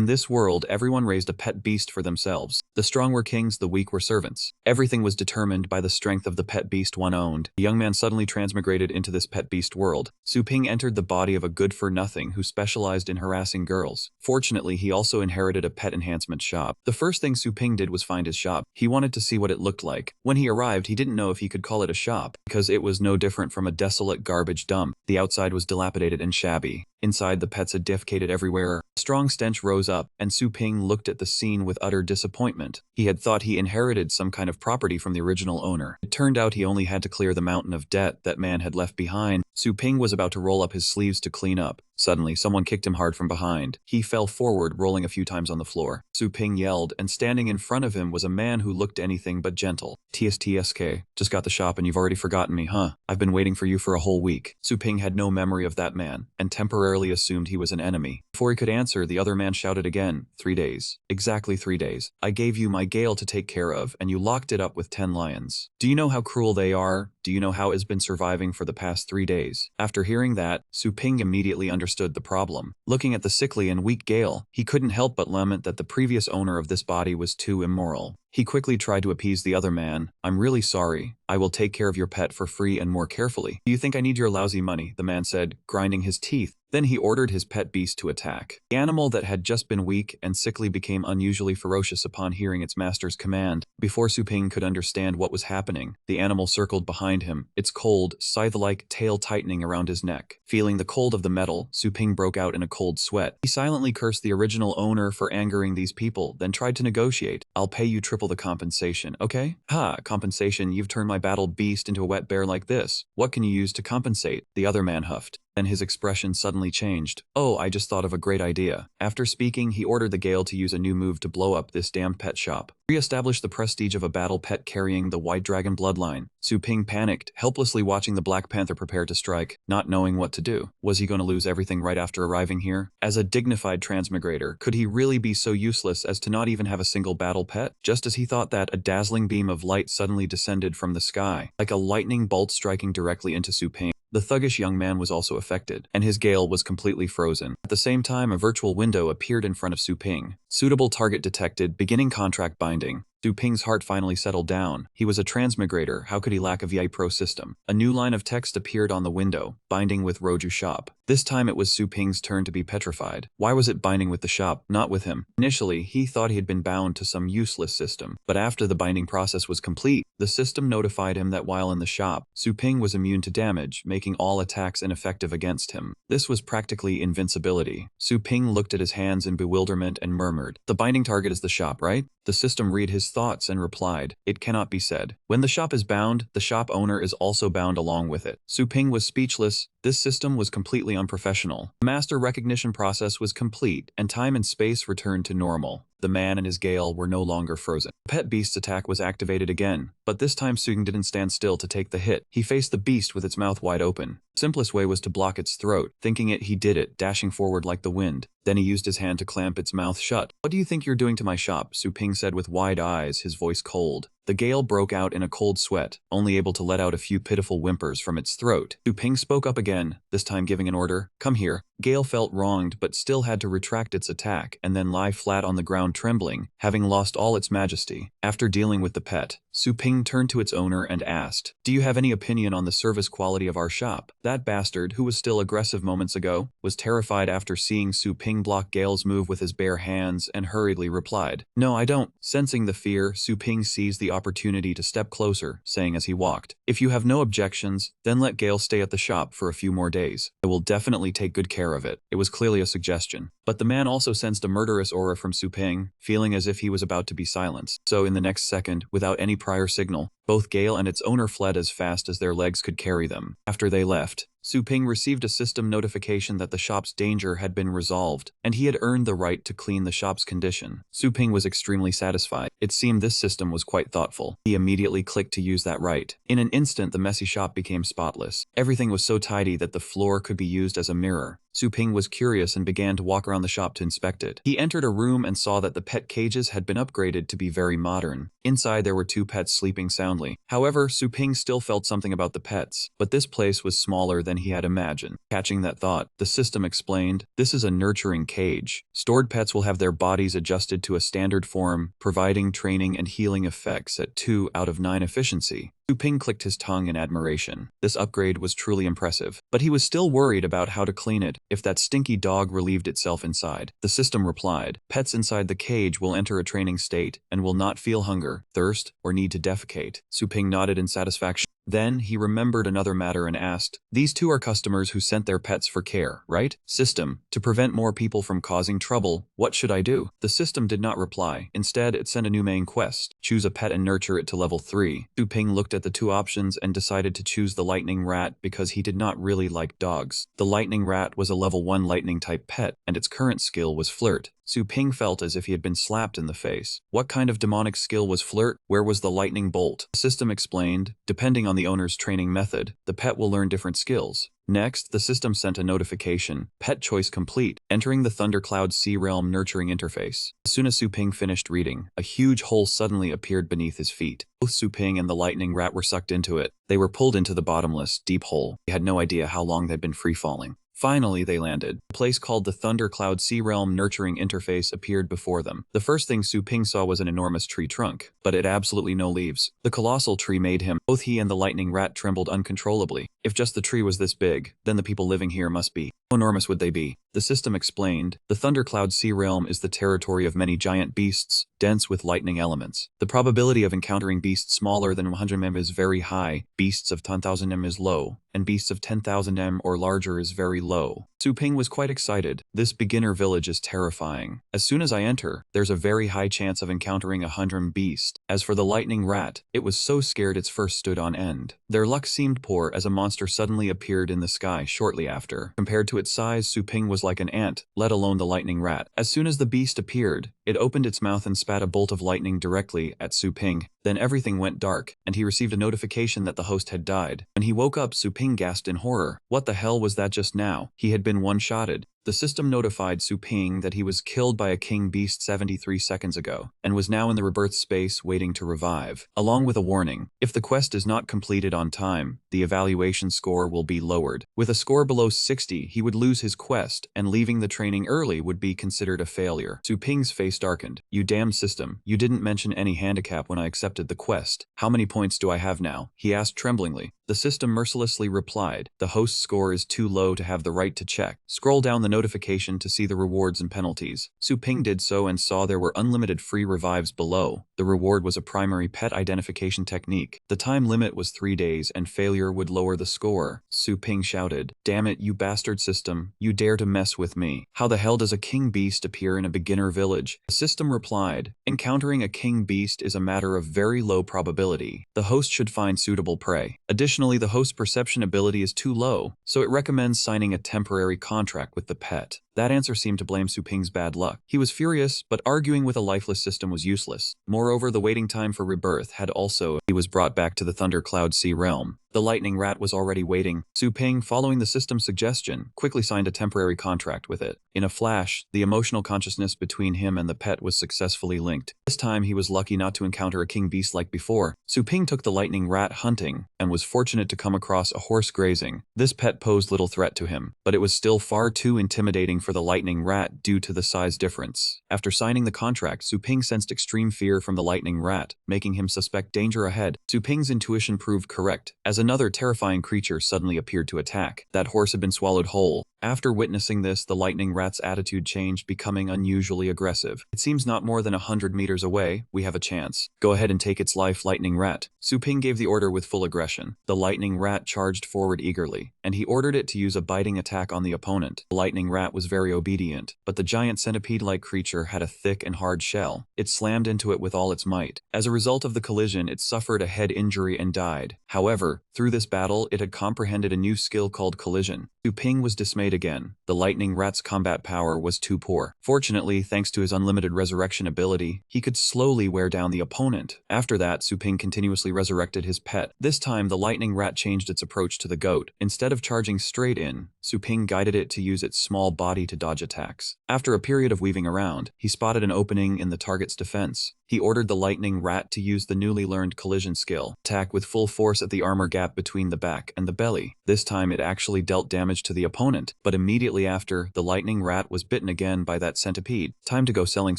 this world, everyone raised a pet beast for themselves. The strong were kings, the weak were servants. Everything was determined by the strength of the pet beast one owned. The young man suddenly transmigrated into this pet beast world. Su Ping entered the body of a good-for-nothing who specialized in harassing girls. Fortunately, he also inherited a pet enhancement shop. The first thing Su Ping did was find his shop. He wanted to see what it looked like. When he arrived, he didn't know if he could call it a shop, because it was no different from a desolate garbage dump. The outside was dilapidated and shabby. Inside, the pets had defecated everywhere. A strong stench rose up, and Su Ping looked at the scene with utter disappointment. He had thought he inherited some kind of property from the original owner. It turned out he only had to clear the mountain of debt that man had left behind. Su Ping was about to roll up his sleeves to clean up. Suddenly, someone kicked him hard from behind. He fell forward, rolling a few times on the floor. Su Ping yelled, and standing in front of him was a man who looked anything but gentle. TSTSK, just got the shop and you've already forgotten me, huh? I've been waiting for you for a whole week. Su Ping had no memory of that man, and temporarily assumed he was an enemy. Before he could answer, the other man shouted again, 3 days. Exactly 3 days. I gave you my Gale to take care of, and you locked it up with 10 lions. Do you know how cruel they are? Do you know how it's been surviving for the past 3 days? After hearing that, Su Ping immediately understood the problem. Looking at the sickly and weak Gale, he couldn't help but lament that the previous owner of this body was too immoral. He quickly tried to appease the other man. I'm really sorry. I will take care of your pet for free and more carefully. Do you think I need your lousy money? The man said, grinding his teeth. Then he ordered his pet beast to attack. The animal that had just been weak and sickly became unusually ferocious upon hearing its master's command. Before Su Ping could understand what was happening, the animal circled behind him, its cold, scythe-like tail tightening around his neck. Feeling the cold of the metal, Su Ping broke out in a cold sweat. He silently cursed the original owner for angering these people, then tried to negotiate. I'll pay you triple the compensation, okay? Ha, compensation, you've turned my battle beast into a wet bear like this. What can you use to compensate? The other man huffed. Then his expression suddenly changed. Oh, I just thought of a great idea. After speaking, he ordered the Gale to use a new move to blow up this damned pet shop. Re-establish the prestige of a battle pet carrying the White Dragon bloodline. Su Ping panicked, helplessly watching the Black Panther prepare to strike, not knowing what to do. Was he going to lose everything right after arriving here? As a dignified transmigrator, could he really be so useless as to not even have a single battle pet? Just as he thought that, a dazzling beam of light suddenly descended from the sky, like a lightning bolt striking directly into Su Ping. The thuggish young man was also affected, and his Gale was completely frozen. At the same time, a virtual window appeared in front of Su Ping. Suitable target detected, beginning contract binding. Su Ping's heart finally settled down. He was a transmigrator, how could he lack a VI Pro system? A new line of text appeared on the window, binding with Roju shop. This time it was Su Ping's turn to be petrified. Why was it binding with the shop, not with him? Initially, he thought he had been bound to some useless system, but after the binding process was complete, the system notified him that while in the shop, Su Ping was immune to damage, making all attacks ineffective against him. This was practically invincibility. Su Ping looked at his hands in bewilderment and murmured, the binding target is the shop, right? The system read his thoughts and replied, it cannot be said. When the shop is bound, the shop owner is also bound along with it. Su Ping was speechless. This system was completely unprofessional. The master recognition process was complete, and time and space returned to normal. The man and his Gale were no longer frozen. The pet beast's attack was activated again, but this time Su Ping didn't stand still to take the hit. He faced the beast with its mouth wide open. The simplest way was to block its throat. Thinking it, he did it, dashing forward like the wind. Then he used his hand to clamp its mouth shut. What do you think you're doing to my shop? Su Ping said with wide eyes, his voice cold. The Gale broke out in a cold sweat, only able to let out a few pitiful whimpers from its throat. Su Ping spoke up again, this time giving an order. Come here. Gale felt wronged but still had to retract its attack and then lie flat on the ground trembling, having lost all its majesty. After dealing with the pet, Su Ping turned to its owner and asked, do you have any opinion on the service quality of our shop? That bastard, who was still aggressive moments ago, was terrified after seeing Su Ping block Gale's move with his bare hands and hurriedly replied, no, I don't. Sensing the fear, Su Ping seized the opportunity to step closer, saying as he walked, if you have no objections, then let Gale stay at the shop for a few more days. I will definitely take good care of it. It was clearly a suggestion. But the man also sensed a murderous aura from Su Ping, feeling as if he was about to be silenced. So in the next second, without any prior signal, both Gale and its owner fled as fast as their legs could carry them. After they left, Su Ping received a system notification that the shop's danger had been resolved, and he had earned the right to clean the shop's condition. Su Ping was extremely satisfied. It seemed this system was quite thoughtful. He immediately clicked to use that right. In an instant, the messy shop became spotless. Everything was so tidy that the floor could be used as a mirror. Su Ping was curious and began to walk around the shop to inspect it. He entered a room and saw that the pet cages had been upgraded to be very modern. Inside there were 2 pets sleeping soundly. However, Su Ping still felt something about the pets, but this place was smaller than he had imagined. Catching that thought, the system explained, "This is a nurturing cage. Stored pets will have their bodies adjusted to a standard form, providing training and healing effects at 2 out of 9 efficiency." Su Ping clicked his tongue in admiration. This upgrade was truly impressive, but he was still worried about how to clean it if that stinky dog relieved itself inside. The system replied, "Pets inside the cage will enter a training state and will not feel hunger, thirst, or need to defecate." Su Ping nodded in satisfaction. Then he remembered another matter and asked, "These 2 are customers who sent their pets for care, right? System, to prevent more people from causing trouble, what should I do?" The system did not reply. Instead, it sent a new main quest. Choose a pet and nurture it to level 3. Su Ping looked at the 2 options and decided to choose the lightning rat because he did not really like dogs. The lightning rat was a level 1 lightning type pet, and its current skill was flirt. Su Ping felt as if he had been slapped in the face. What kind of demonic skill was flirt? Where was the lightning bolt? The system explained, depending on the owner's training method, the pet will learn different skills. Next, the system sent a notification, "Pet choice complete, entering the Thundercloud Sea Realm nurturing interface." As soon as Su Ping finished reading, a huge hole suddenly appeared beneath his feet. Both Su Ping and the lightning rat were sucked into it. They were pulled into the bottomless, deep hole. They had no idea how long they'd been free-falling. Finally, they landed. A place called the Thundercloud Sea Realm Nurturing Interface appeared before them. The first thing Su Ping saw was an enormous tree trunk, but it had absolutely no leaves. The colossal tree made him. Both he and the lightning rat trembled uncontrollably. If just the tree was this big, then the people living here must be. How enormous would they be? The system explained, "The Thundercloud Sea Realm is the territory of many giant beasts, dense with lightning elements. The probability of encountering beasts smaller than 100 m is very high, beasts of 10,000 m is low, and beasts of 10,000 m or larger is very low." Su Ping was quite excited. "This beginner village is terrifying. As soon as I enter, there's a very high chance of encountering a 100 beast." As for the lightning rat, it was so scared its fur stood on end. Their luck seemed poor as a monster suddenly appeared in the sky shortly after. Compared to its size, Su Ping was like an ant, let alone the lightning rat. As soon as the beast appeared, it opened its mouth and spat a bolt of lightning directly at Su Ping. Then everything went dark, and he received a notification that the host had died. When he woke up, Su Ping gasped in horror. What the hell was that just now? He had been one-shotted. The system notified Su Ping that he was killed by a king beast 73 seconds ago, and was now in the rebirth space waiting to revive, along with a warning. If the quest is not completed on time, the evaluation score will be lowered. With a score below 60, he would lose his quest, and leaving the training early would be considered a failure. Su Ping's face darkened. "You damn system, you didn't mention any handicap when I accepted the quest. How many points do I have now?" he asked tremblingly. The system mercilessly replied, "The host's score is too low to have the right to check. Scroll down the notification to see the rewards and penalties." Su Ping did so and saw there were unlimited free revives below. The reward was a primary pet identification technique. The time limit was 3 days and failure would lower the score. Su Ping shouted, "Damn it, you bastard system, you dare to mess with me. How the hell does a king beast appear in a beginner village?" The system replied, "Encountering a king beast is a matter of very low probability. The host should find suitable prey. Additionally, the host's perception ability is too low, so it recommends signing a temporary contract with the pet." That answer seemed to blame Su Ping's bad luck. He was furious, but arguing with a lifeless system was useless. Moreover, the waiting time for rebirth had also. He was brought back to the Thundercloud Sea Realm. The lightning rat was already waiting. Su Ping, following the system's suggestion, quickly signed a temporary contract with it. In a flash, the emotional consciousness between him and the pet was successfully linked. This time he was lucky not to encounter a king beast like before. Su Ping took the lightning rat hunting, and was fortunate to come across a horse grazing. This pet posed little threat to him, but it was still far too intimidating for the lightning rat due to the size difference. After signing the contract, Su Ping sensed extreme fear from the lightning rat, making him suspect danger ahead. Su Ping's intuition proved correct, as another terrifying creature suddenly appeared to attack. That horse had been swallowed whole. After witnessing this, the lightning rat's attitude changed, becoming unusually aggressive. "It seems not more than 100 meters away. We have a chance. Go ahead and take its life, lightning rat." Su Ping gave the order with full aggression. The lightning rat charged forward eagerly, and he ordered it to use a biting attack on the opponent. The lightning rat was very obedient, but the giant centipede-like creature had a thick and hard shell. It slammed into it with all its might. As a result of the collision, it suffered a head injury and died. However, through this battle, it had comprehended a new skill called collision. Su Ping was dismayed again. The lightning rat's combat power was too poor. Fortunately, thanks to his unlimited resurrection ability, he could slowly wear down the opponent. After that, Su Ping continuously resurrected his pet. This time, the lightning rat changed its approach to the goat. Instead of charging straight in, Su Ping guided it to use its small body to dodge attacks. After a period of weaving around, he spotted an opening in the target's defense. He ordered the lightning rat to use the newly learned collision skill, attack with full force at the armor gap between the back and the belly. This time it actually dealt damage to the opponent, but immediately after, the lightning rat was bitten again by that centipede. Time to go selling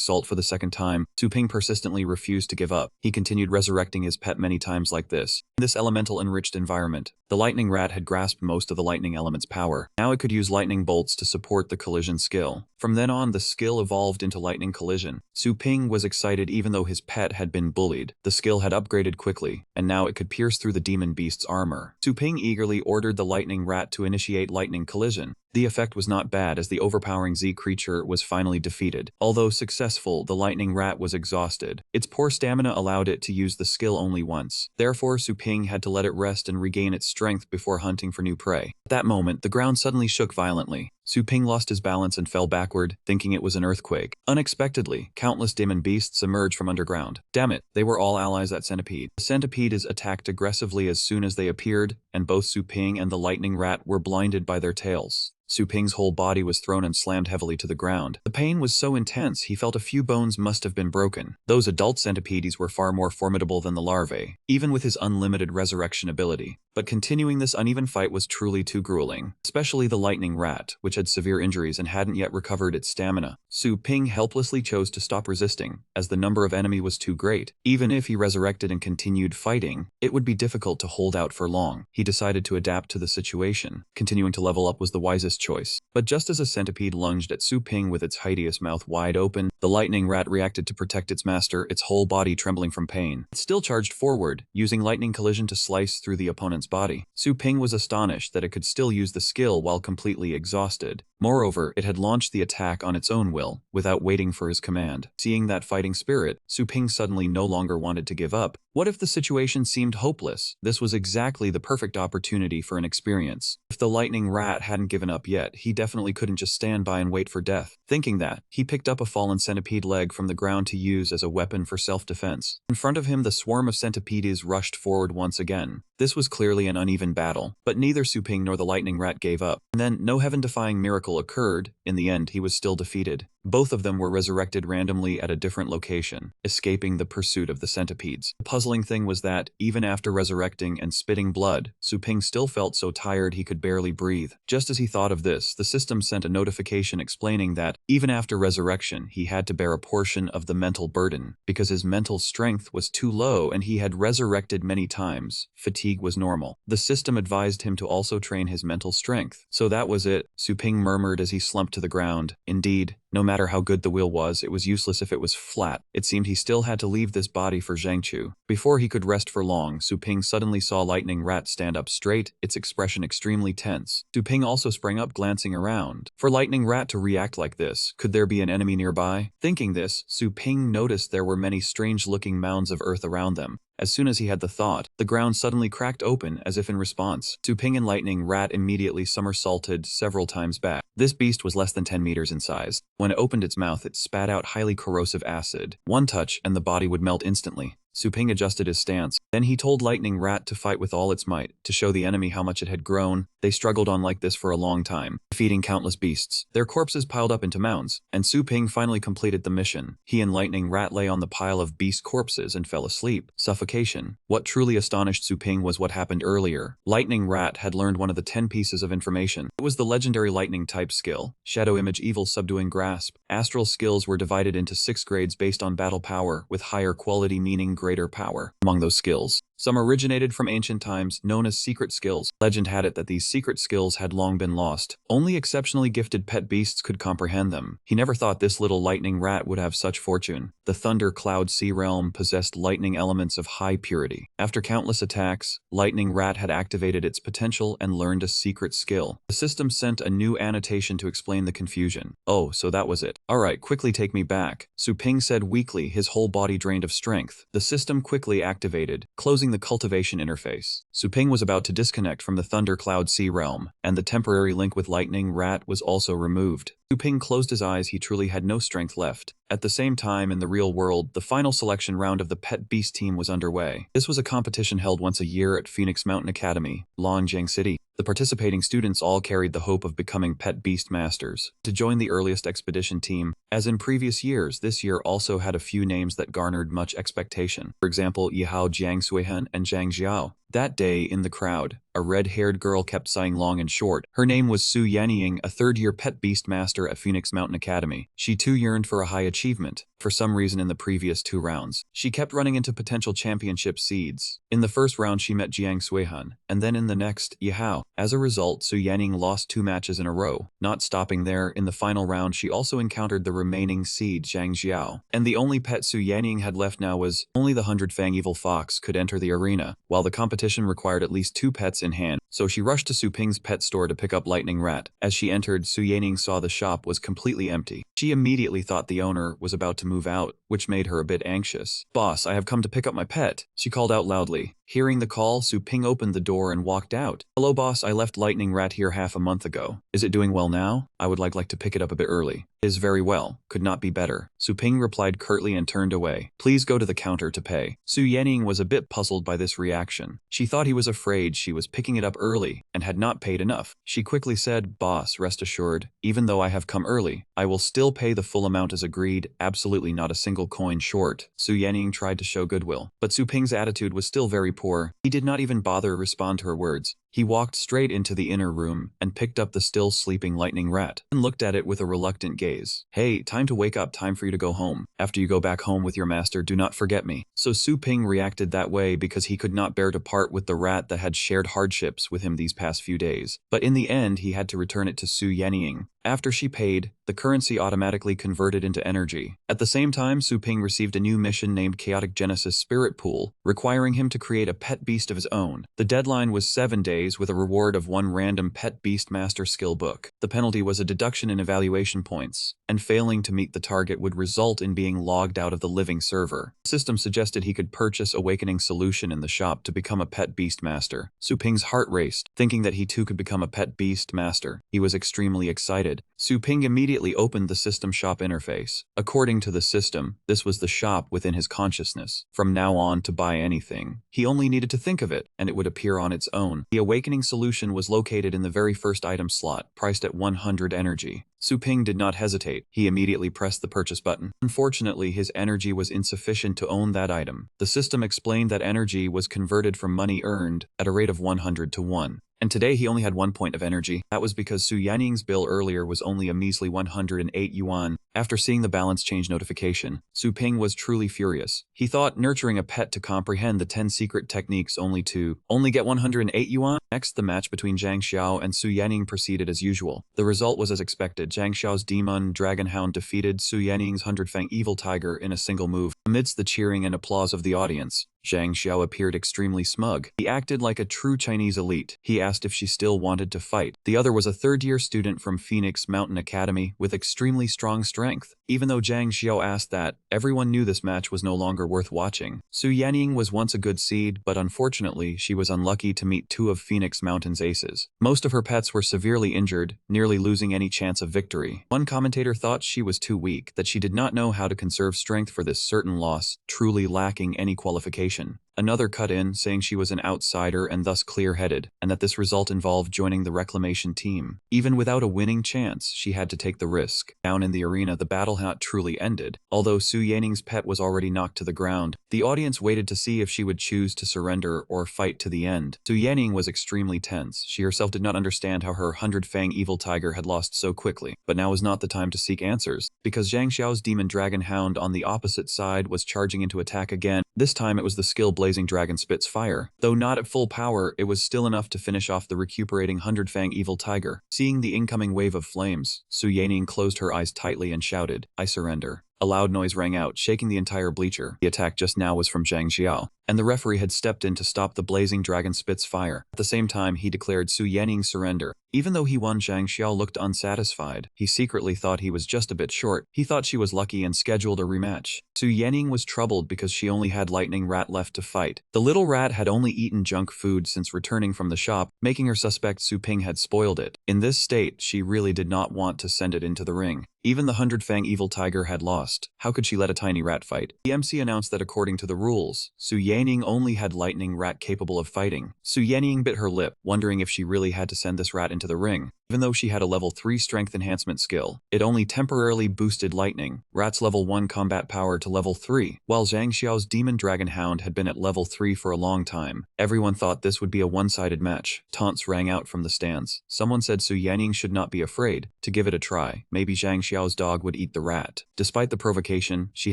salt for the second time. Su Ping persistently refused to give up. He continued resurrecting his pet many times like this. In this elemental-enriched environment, the lightning rat had grasped most of the lightning element's power. Now it could use lightning bolts to support the collision skill. From then on, the skill evolved into lightning collision. Su Ping was excited even though his pet had been bullied. The skill had upgraded quickly, and now it could pierce through the demon beast's armor. Su Ping eagerly ordered the lightning rat to initiate lightning collision. The effect was not bad as the overpowering Z creature was finally defeated. Although successful, the lightning rat was exhausted. Its poor stamina allowed it to use the skill only once. Therefore, Su Ping had to let it rest and regain its strength before hunting for new prey. At that moment, the ground suddenly shook violently. Su Ping lost his balance and fell backward, thinking it was an earthquake. Unexpectedly, countless demon beasts emerged from underground. Damn it, they were all allies at Centipede. The Centipedes attacked aggressively as soon as they appeared, and both Su Ping and the lightning rat were blinded by their tails. Su Ping's whole body was thrown and slammed heavily to the ground. The pain was so intense he felt a few bones must have been broken. Those adult centipedes were far more formidable than the larvae, even with his unlimited resurrection ability. But continuing this uneven fight was truly too grueling, especially the lightning rat, which had severe injuries and hadn't yet recovered its stamina. Su Ping helplessly chose to stop resisting, as the number of enemy was too great. Even if he resurrected and continued fighting, it would be difficult to hold out for long. He decided to adapt to the situation. Continuing to level up was the wisest choice. But just as a centipede lunged at Su Ping with its hideous mouth wide open, the lightning rat reacted to protect its master, its whole body trembling from pain. It still charged forward, using lightning collision to slice through the opponent's body. Su Ping was astonished that it could still use the skill while completely exhausted. Moreover, it had launched the attack on its own will, without waiting for his command. Seeing that fighting spirit, Su Ping suddenly no longer wanted to give up. What if the situation seemed hopeless? This was exactly the perfect opportunity for an experience. If the lightning rat hadn't given up yet, he definitely couldn't just stand by and wait for death. Thinking that, he picked up a fallen centipede leg from the ground to use as a weapon for self-defense. In front of him, the swarm of centipedes rushed forward once again. This was clearly an uneven battle, but neither Su Ping nor the lightning rat gave up. And then, no heaven-defying miracle occurred. In the end, he was still defeated. Both of them were resurrected randomly at a different location, escaping the pursuit of the centipedes. The puzzling thing was that, even after resurrecting and spitting blood, Su Ping still felt so tired he could barely breathe. Just as he thought of this, the system sent a notification explaining that, even after resurrection, he had to bear a portion of the mental burden, because his mental strength was too low and he had resurrected many times. Fatigue was normal. The system advised him to also train his mental strength. So that was it, Su Ping murmured as he slumped to the ground. Indeed, no matter how good the will was, it was useless if it was flat. It seemed he still had to leave this body for Zhangqiu. Before he could rest for long, Su Ping suddenly saw Lightning Rat stand up straight, its expression extremely tense. Su Ping also sprang up, glancing around. For Lightning Rat to react like this, could there be an enemy nearby? Thinking this, Su Ping noticed there were many strange-looking mounds of earth around them. As soon as he had the thought, the ground suddenly cracked open as if in response. Su Ping and Lightning Rat immediately somersaulted several times back. This beast was less than 10 meters in size. When it opened its mouth, it spat out highly corrosive acid. One touch and the body would melt instantly. Su Ping adjusted his stance. Then he told Lightning Rat to fight with all its might, to show the enemy how much it had grown. They struggled on like this for a long time, defeating countless beasts. Their corpses piled up into mounds, and Su Ping finally completed the mission. He and Lightning Rat lay on the pile of beast corpses and fell asleep. Suffocation. What truly astonished Su Ping was what happened earlier. Lightning Rat had learned one of the 10 pieces of information. It was the legendary lightning type skill, Shadow Image Evil Subduing Grasp. Astral skills were divided into 6 grades based on battle power, with higher quality meaning greater power. Among those skills, some originated from ancient times, known as secret skills. Legend had it that these secret skills had long been lost. Only exceptionally gifted pet beasts could comprehend them. He never thought this little lightning rat would have such fortune. The Thunder Cloud Sea Realm possessed lightning elements of high purity. After countless attacks, Lightning Rat had activated its potential and learned a secret skill. The system sent a new annotation to explain the confusion. Oh, so that was it. Alright, quickly take me back. Su Ping said weakly, his whole body drained of strength. The system quickly activated, closing the cultivation interface. Su Ping was about to disconnect from the Thundercloud Sea realm, and the temporary link with Lightning Rat was also removed. Su Ping closed his eyes. He truly had no strength left. At the same time, in the real world, the final selection round of the Pet Beast team was underway. This was a competition held once a year at Phoenix Mountain Academy, Longjiang City. The participating students all carried the hope of becoming Pet Beast Masters. To join the earliest expedition team, as in previous years, this year also had a few names that garnered much expectation. For example, Yihao Jiang Suihan and Zhang Xiao. That day, in the crowd, a red-haired girl kept sighing long and short. Her name was Su Yanying, a third-year Pet Beast Master at Phoenix Mountain Academy. She too yearned for a high achievement. For some reason in the previous 2 rounds, she kept running into potential championship seeds. In the first round she met Jiang Suihan, and then in the next, Yihao. As a result, Su Yanying lost 2 matches in a row. Not stopping there, in the final round she also encountered the remaining seed Zhang Xiao. And the only pet Su Yanying had left now was only the 100-fang evil fox could enter the arena, while the competition required at least 2 pets in hand. So she rushed to Su Ping's pet store to pick up Lightning Rat. As she entered, Su Yanying saw the shop was completely empty. She immediately thought the owner was about to move out, which made her a bit anxious. "Boss, I have come to pick up my pet," she called out loudly. Hearing the call, Su Ping opened the door and walked out. "Hello boss, I left Lightning Rat here half a month ago. Is it doing well now? I would like to pick it up a bit early." "It is very well, could not be better," Su Ping replied curtly and turned away. "Please go to the counter to pay." Su Yanying was a bit puzzled by this reaction. She thought he was afraid she was picking it up early and had not paid enough. She quickly said, "Boss, rest assured, even though I have come early, I will still pay the full amount as agreed, absolutely not a single coin short." Su Yanying tried to show goodwill, but Su Ping's attitude was still very poor. He did not even bother to respond to her words. He walked straight into the inner room and picked up the still sleeping Lightning Rat and looked at it with a reluctant gaze. "Hey, time to wake up, time for you to go home. After you go back home with your master, do not forget me." So Su Ping reacted that way because he could not bear to part with the rat that had shared hardships with him these past few days. But in the end, he had to return it to Su Yanying. After she paid, the currency automatically converted into energy. At the same time, Su Ping received a new mission named Chaotic Genesis Spirit Pool, requiring him to create a pet beast of his own. The deadline was 7 days with a reward of 1 random Pet Beast Master skill book. The penalty was a deduction in evaluation points, and failing to meet the target would result in being logged out of the living server. The system suggested he could purchase Awakening Solution in the shop to become a Pet Beast Master. Su Ping's heart raced, thinking that he too could become a Pet Beast Master. He was extremely excited. Su Ping immediately opened the system shop interface. According to the system, this was the shop within his consciousness. From now on, to buy anything, he only needed to think of it, and it would appear on its own. The Awakening Solution was located in the very first item slot, priced at 100 energy. Su Ping did not hesitate. He immediately pressed the purchase button. Unfortunately, his energy was insufficient to own that item. The system explained that energy was converted from money earned at a rate of 100 to 1. And today he only had 1 point of energy. That was because Su Yanying's bill earlier was only a measly 108 yuan. After seeing the balance change notification, Su Ping was truly furious. He thought nurturing a pet to comprehend the 10 secret techniques only get 108 yuan. Next, the match between Zhang Xiao and Su Yanying proceeded as usual. The result was as expected. Zhang Xiao's Demon Dragon Hound defeated Su Yanying's 100-fang Evil Tiger in a single move. Amidst the cheering and applause of the audience, Zhang Xiao appeared extremely smug. He acted like a true Chinese elite. He asked if she still wanted to fight. The other was a third-year student from Phoenix Mountain Academy with extremely strong strength. Even though Zhang Xiao asked that, everyone knew this match was no longer worth watching. Su Yanying was once a good seed, but unfortunately, she was unlucky to meet 2 of Phoenix Mountain's aces. Most of her pets were severely injured, nearly losing any chance of victory. One commentator thought she was too weak, that she did not know how to conserve strength for this certain loss, truly lacking any qualification. Another cut in, saying she was an outsider and thus clear-headed, and that this result involved joining the reclamation team. Even without a winning chance, she had to take the risk. Down in the arena, the battle had not truly ended. Although Su Yanying's pet was already knocked to the ground, the audience waited to see if she would choose to surrender or fight to the end. Su Yanying was extremely tense. She herself did not understand how her 100-fang Evil Tiger had lost so quickly. But now was not the time to seek answers, because Zhang Xiao's Demon Dragon Hound on the opposite side was charging into attack again. This time it was the skill Blazing Dragon spits fire. Though not at full power, it was still enough to finish off the recuperating 100-fang Evil Tiger. Seeing the incoming wave of flames, Su Yanying closed her eyes tightly and shouted, "I surrender." A loud noise rang out, shaking the entire bleacher. The attack just now was from Zhang Xiao. and the referee had stepped in to stop the blazing dragon spit's fire. At the same time, he declared Su Yaning's surrender. Even though he won, Zhang Xiao looked unsatisfied. He secretly thought he was just a bit short. He thought she was lucky and scheduled a rematch. Su Yaning was troubled because she only had Lightning Rat left to fight. The little rat had only eaten junk food since returning from the shop, making her suspect Su Ping had spoiled it. In this state, she really did not want to send it into the ring. Even the 100-fang evil tiger had lost. How could she let a tiny rat fight? The MC announced that according to the rules, Su Yaning only had Lightning Rat capable of fighting. Su Yaning bit her lip, wondering if she really had to send this rat into the ring. Even though she had a level 3 strength enhancement skill, it only temporarily boosted Lightning Rat's level 1 combat power to level 3, while Zhang Xiao's Demon Dragon Hound had been at level 3 for a long time. Everyone thought this would be a one-sided match. Taunts rang out from the stands. Someone said Su Yaning should not be afraid to give it a try. Maybe Zhang Xiao's dog would eat the rat. Despite the provocation, she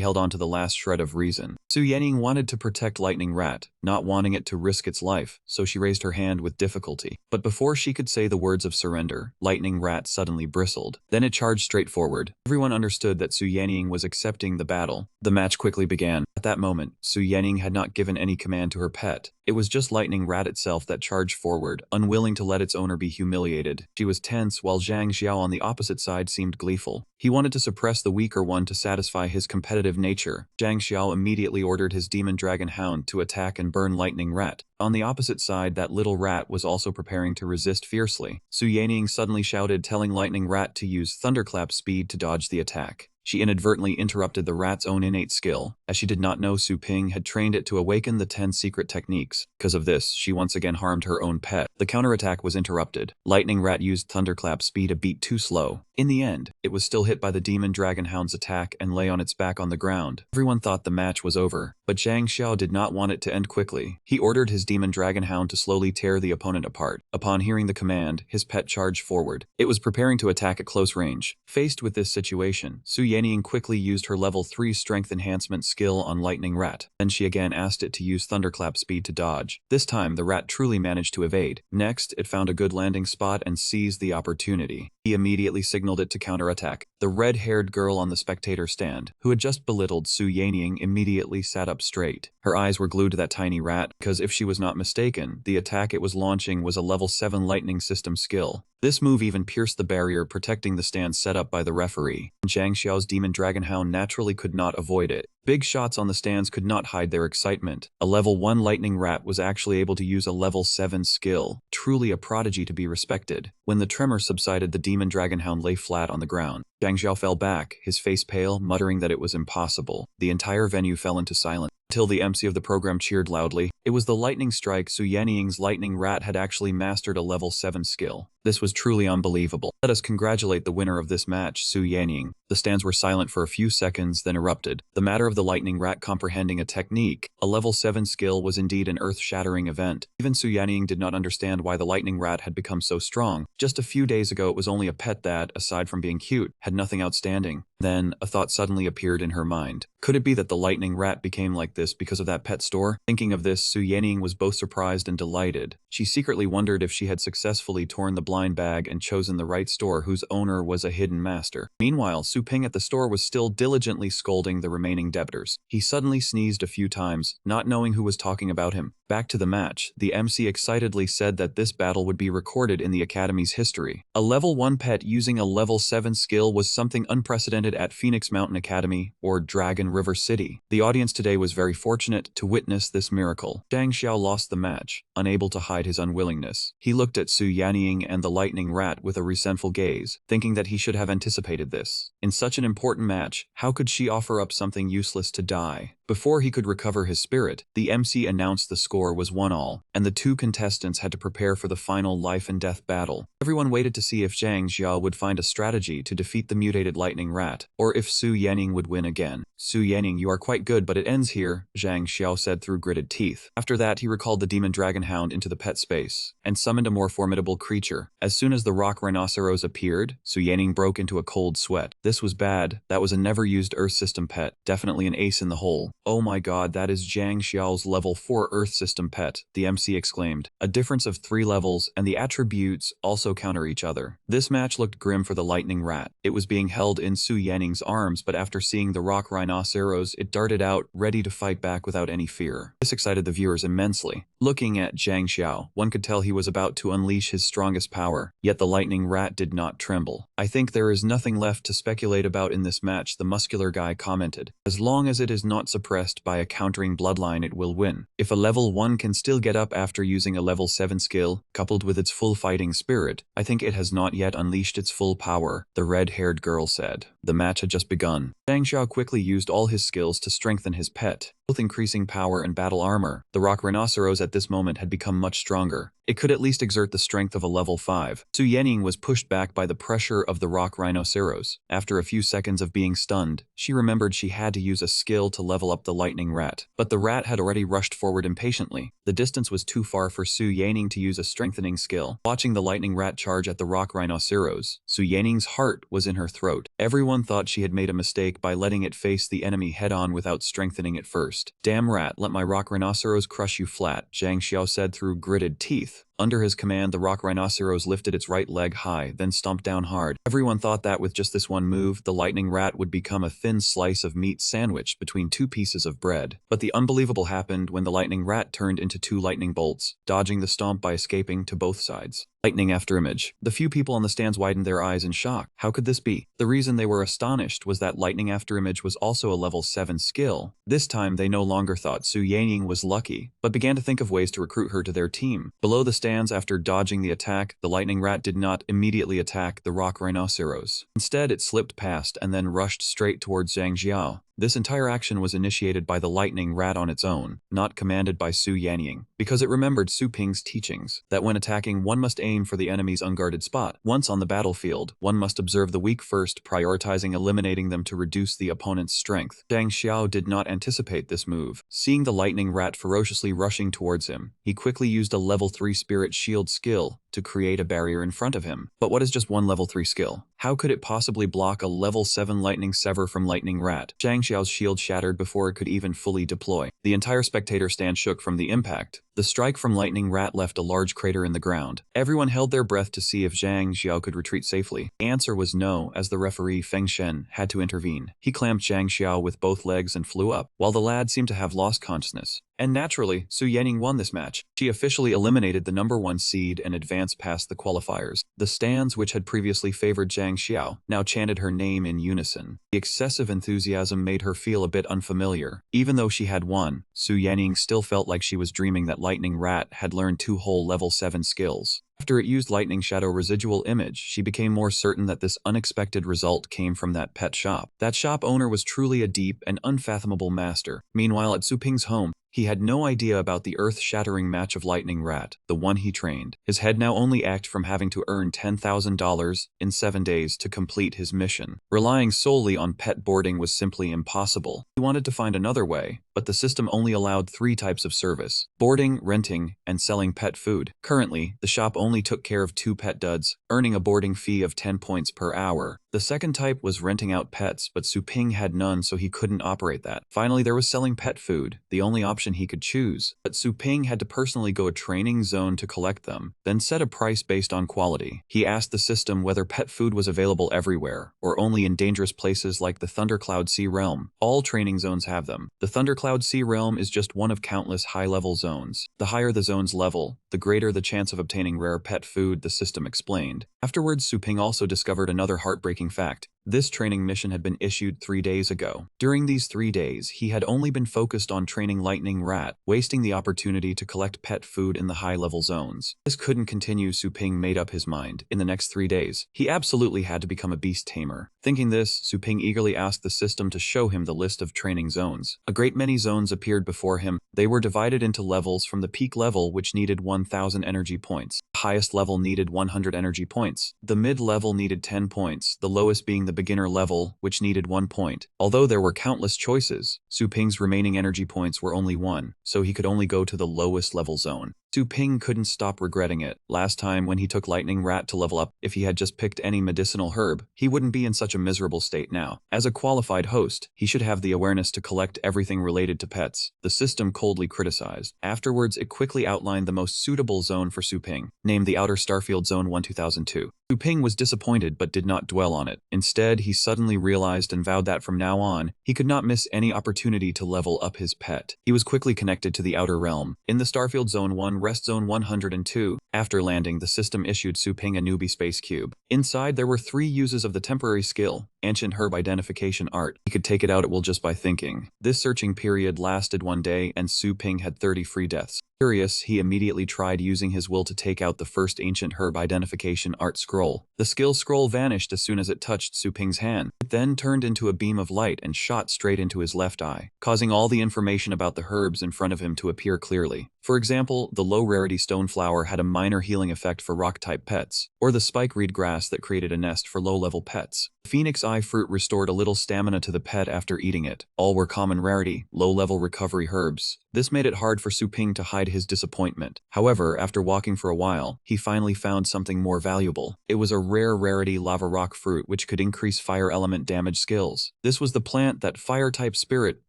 held on to the last shred of reason. Su Yaning wanted to protect Lightning Rat, not wanting it to risk its life, so she raised her hand with difficulty. But before she could say the words of surrender, Lightning Rat suddenly bristled. Then it charged straight forward. Everyone understood that Su Yaning was accepting the battle. The match quickly began. At that moment, Su Yaning had not given any command to her pet. It was just Lightning Rat itself that charged forward, unwilling to let its owner be humiliated. She was tense, while Zhang Xiao on the opposite side seemed gleeful. He wanted to suppress the weaker one to satisfy his competitive nature. Zhang Xiao immediately ordered his Demon Dragon Hound to attack and burn Lightning Rat. On the opposite side, that little rat was also preparing to resist fiercely. Su Yaning suddenly shouted, telling Lightning Rat to use Thunderclap speed to dodge the attack. She inadvertently interrupted the rat's own innate skill, as she did not know Su Ping had trained it to awaken the 10 secret techniques. Because of this, she once again harmed her own pet. The counterattack was interrupted. Lightning Rat used Thunderclap speed a beat too slow. In the end, it was still hit by the Demon Dragon Hound's attack and lay on its back on the ground. Everyone thought the match was over, but Zhang Xiao did not want it to end quickly. He ordered his Demon Dragon Hound to slowly tear the opponent apart. Upon hearing the command, his pet charged forward. It was preparing to attack at close range. Faced with this situation, Su Yaning quickly used her level 3 strength enhancement skill on Lightning Rat. Then she again asked it to use Thunderclap speed to dodge. This time, the rat truly managed to evade. Next, it found a good landing spot and seized the opportunity. He immediately signaled it to counterattack. The red-haired girl on the spectator stand, who had just belittled Su Yaning, immediately sat up straight. Her eyes were glued to that tiny rat, because if she was not mistaken, the attack it was launching was a level 7 lightning system skill. This move even pierced the barrier protecting the stand set up by the referee. Zhang Xiao's Demon Dragon Hound naturally could not avoid it. Big shots on the stands could not hide their excitement. A level 1 lightning rat was actually able to use a level 7 skill. Truly a prodigy to be respected. When the tremor subsided, the Demon Dragon Hound lay flat on the ground. Zhang Xiao fell back, his face pale, muttering that it was impossible. The entire venue fell into silence. Until the MC of the program cheered loudly. It was the lightning strike. Su Yaning's Lightning Rat had actually mastered a level 7 skill. This was truly unbelievable. Let us congratulate the winner of this match, Su Yaning. The stands were silent for a few seconds, then erupted. The matter of the Lightning Rat comprehending a technique, a level 7 skill, was indeed an earth-shattering event. Even Su Yaning did not understand why the Lightning Rat had become so strong. Just a few days ago, it was only a pet that, aside from being cute, had nothing outstanding. Then, a thought suddenly appeared in her mind. Could it be that the Lightning Rat became like this because of that pet store? Thinking of this, Su Yaning was both surprised and delighted. She secretly wondered if she had successfully torn the blind bag and chosen the right store whose owner was a hidden master. Meanwhile, Su Ping at the store was still diligently scolding the remaining debtors. He suddenly sneezed a few times, not knowing who was talking about him. Back to the match, the MC excitedly said that this battle would be recorded in the Academy's history. A level 1 pet using a level 7 skill was something unprecedented at Phoenix Mountain Academy, or Dragon River City. The audience today was very fortunate to witness this miracle. Zhang Xiao lost the match, unable to hide his unwillingness. He looked at Su Yaning and the Lightning Rat with a resentful gaze, thinking that he should have anticipated this. In such an important match, how could she offer up something useless to die? Before he could recover his spirit, the MC announced the score was 1-1, and the two contestants had to prepare for the final life-and-death battle. Everyone waited to see if Zhang Xiao would find a strategy to defeat the mutated Lightning Rat, or if Su Yaning would win again. Su Yaning, you are quite good, but it ends here, Zhang Xiao said through gritted teeth. After that, he recalled the Demon Dragon Hound into the pet space, and summoned a more formidable creature. As soon as the rock rhinoceros appeared, Su Yaning broke into a cold sweat. This was bad. That was a never-used Earth System pet, definitely an ace in the hole. Oh my god, that is Zhang Xiao's level 4 Earth System pet, the MC exclaimed. A difference of 3 levels, and the attributes also counter each other. This match looked grim for the Lightning Rat. It was being held in Su Yaning's arms, but after seeing the rock rhinoceros rhinoceros, it darted out, ready to fight back without any fear. This excited the viewers immensely. Looking at Zhang Xiao, one could tell he was about to unleash his strongest power, yet the lightning rat did not tremble. "I think there is nothing left to speculate about in this match," the muscular guy commented. "As long as it is not suppressed by a countering bloodline, it will win. If a level 1 can still get up after using a level 7 skill, coupled with its full fighting spirit, I think it has not yet unleashed its full power," the red-haired girl said. The match had just begun. Zhang Xiao quickly used all his skills to strengthen his pet, both increasing power and battle armor. The rock rhinoceros at this moment had become much stronger. It could at least exert the strength of a level 5. Su Yanning was pushed back by the pressure of the rock rhinoceros. After a few seconds of being stunned, she remembered she had to use a skill to level up the lightning rat. But the rat had already rushed forward impatiently. The distance was too far for Su Yanning to use a strengthening skill. Watching the lightning rat charge at the rock rhinoceros, Su Yanning's heart was in her throat. Everyone thought she had made a mistake by letting it face the enemy head-on without strengthening it first. "Damn rat, let my rock rhinoceros crush you flat," Zhang Xiao said through gritted teeth. Under his command, the rock rhinoceros lifted its right leg high, then stomped down hard. Everyone thought that with just this one move, the lightning rat would become a thin slice of meat sandwiched between two pieces of bread. But the unbelievable happened when the lightning rat turned into two lightning bolts, dodging the stomp by escaping to both sides. Lightning after image. The few people on the stands widened their eyes in shock. How could this be? The reason they were astonished was that lightning after image was also a level 7 skill. This time they no longer thought Su Yanning was lucky, but began to think of ways to recruit her to their team. Below the stands, after dodging the attack, the lightning rat did not immediately attack the rock rhinoceros. Instead, it slipped past and then rushed straight towards Zhang Xiao. This entire action was initiated by the lightning rat on its own, not commanded by Su Yanning, because it remembered Su Ping's teachings, that when attacking one must aim for the enemy's unguarded spot. Once on the battlefield, one must observe the weak first, prioritizing eliminating them to reduce the opponent's strength. Zhang Xiao did not anticipate this move. Seeing the lightning rat ferociously rushing towards him, he quickly used a level 3 spirit shield skill to create a barrier in front of him. But what is just one level 3 skill? How could it possibly block a level 7 lightning sever from lightning rat? Zhang Xiao's shield shattered before it could even fully deploy. The entire spectator stand shook from the impact. The strike from lightning rat left a large crater in the ground. Everyone held their breath to see if Zhang Xiao could retreat safely. The answer was no, as the referee Feng Shen had to intervene. He clamped Zhang Xiao with both legs and flew up, while the lad seemed to have lost consciousness. And naturally, Su Yanning won this match. She officially eliminated the number 1 seed and advanced past the qualifiers. The stands, which had previously favored Zhang Xiao, now chanted her name in unison. The excessive enthusiasm made her feel a bit unfamiliar. Even though she had won, Su Yanning still felt like she was dreaming that Lightning Rat had learned 2 whole level 7 skills. After it used Lightning Shadow Residual Image, she became more certain that this unexpected result came from that pet shop. That shop owner was truly a deep and unfathomable master. Meanwhile, at Su Ping's home, he had no idea about the earth-shattering match of Lightning Rat, the one he trained. His head now only ached from having to earn $10,000 in 7 days to complete his mission. Relying solely on pet boarding was simply impossible. He wanted to find another way, but the system only allowed 3 types of service: boarding, renting, and selling pet food. Currently, the shop only took care of 2 pet duds, earning a boarding fee of 10 points per hour. The second type was renting out pets, but Su Ping had none, so he couldn't operate that. Finally, there was selling pet food, the only option he could choose, but Su Ping had to personally go a training zone to collect them, then set a price based on quality. He asked the system whether pet food was available everywhere, or only in dangerous places like the Thundercloud Sea Realm. All training zones have them. The Thundercloud Sea Realm is just one of countless high-level zones. The higher the zone's level, the greater the chance of obtaining rare pet food, the system explained. Afterwards, Su Ping also discovered another heartbreaking fact. This training mission had been issued 3 days ago. During these 3 days, he had only been focused on training Lightning Rat, wasting the opportunity to collect pet food in the high-level zones. This couldn't continue. Su Ping made up his mind. In the next 3 days, he absolutely had to become a beast tamer. Thinking this, Su Ping eagerly asked the system to show him the list of training zones. A great many zones appeared before him. They were divided into levels from the peak level, which needed 1,000 energy points. The highest level needed 100 energy points. The mid-level needed 10 points, the lowest being the beginner level, which needed 1 point. Although there were countless choices, Su Ping's remaining energy points were only 1, so he could only go to the lowest level zone. Su Ping couldn't stop regretting it. Last time when he took Lightning Rat to level up, if he had just picked any medicinal herb, he wouldn't be in such a miserable state now. As a qualified host, he should have the awareness to collect everything related to pets, the system coldly criticized. Afterwards, it quickly outlined the most suitable zone for Su Ping, named the Outer Starfield Zone 1-2002. Su Ping was disappointed but did not dwell on it. Instead, he suddenly realized and vowed that from now on, he could not miss any opportunity to level up his pet. He was quickly connected to the outer realm. In the Starfield Zone 1 Rest Zone 102, after landing, the system issued Su Ping a newbie space cube. Inside, there were 3 uses of the temporary skill, Ancient Herb Identification Art. He could take it out at will just by thinking. This searching period lasted 1 day and Su Ping had 30 free deaths. Curious, he immediately tried using his will to take out the first Ancient Herb Identification Art scroll. The skill scroll vanished as soon as it touched Su Ping's hand. It then turned into a beam of light and shot straight into his left eye, causing all the information about the herbs in front of him to appear clearly. For example, the low-rarity stoneflower had a minor healing effect for rock-type pets, or the spike reed grass that created a nest for low-level pets. Phoenix Eye fruit restored a little stamina to the pet after eating it. All were common rarity, low-level recovery herbs. This made it hard for Su Ping to hide his disappointment. However, after walking for a while, he finally found something more valuable. It was a rare rarity lava rock fruit which could increase fire element damage skills. This was the plant that fire-type spirit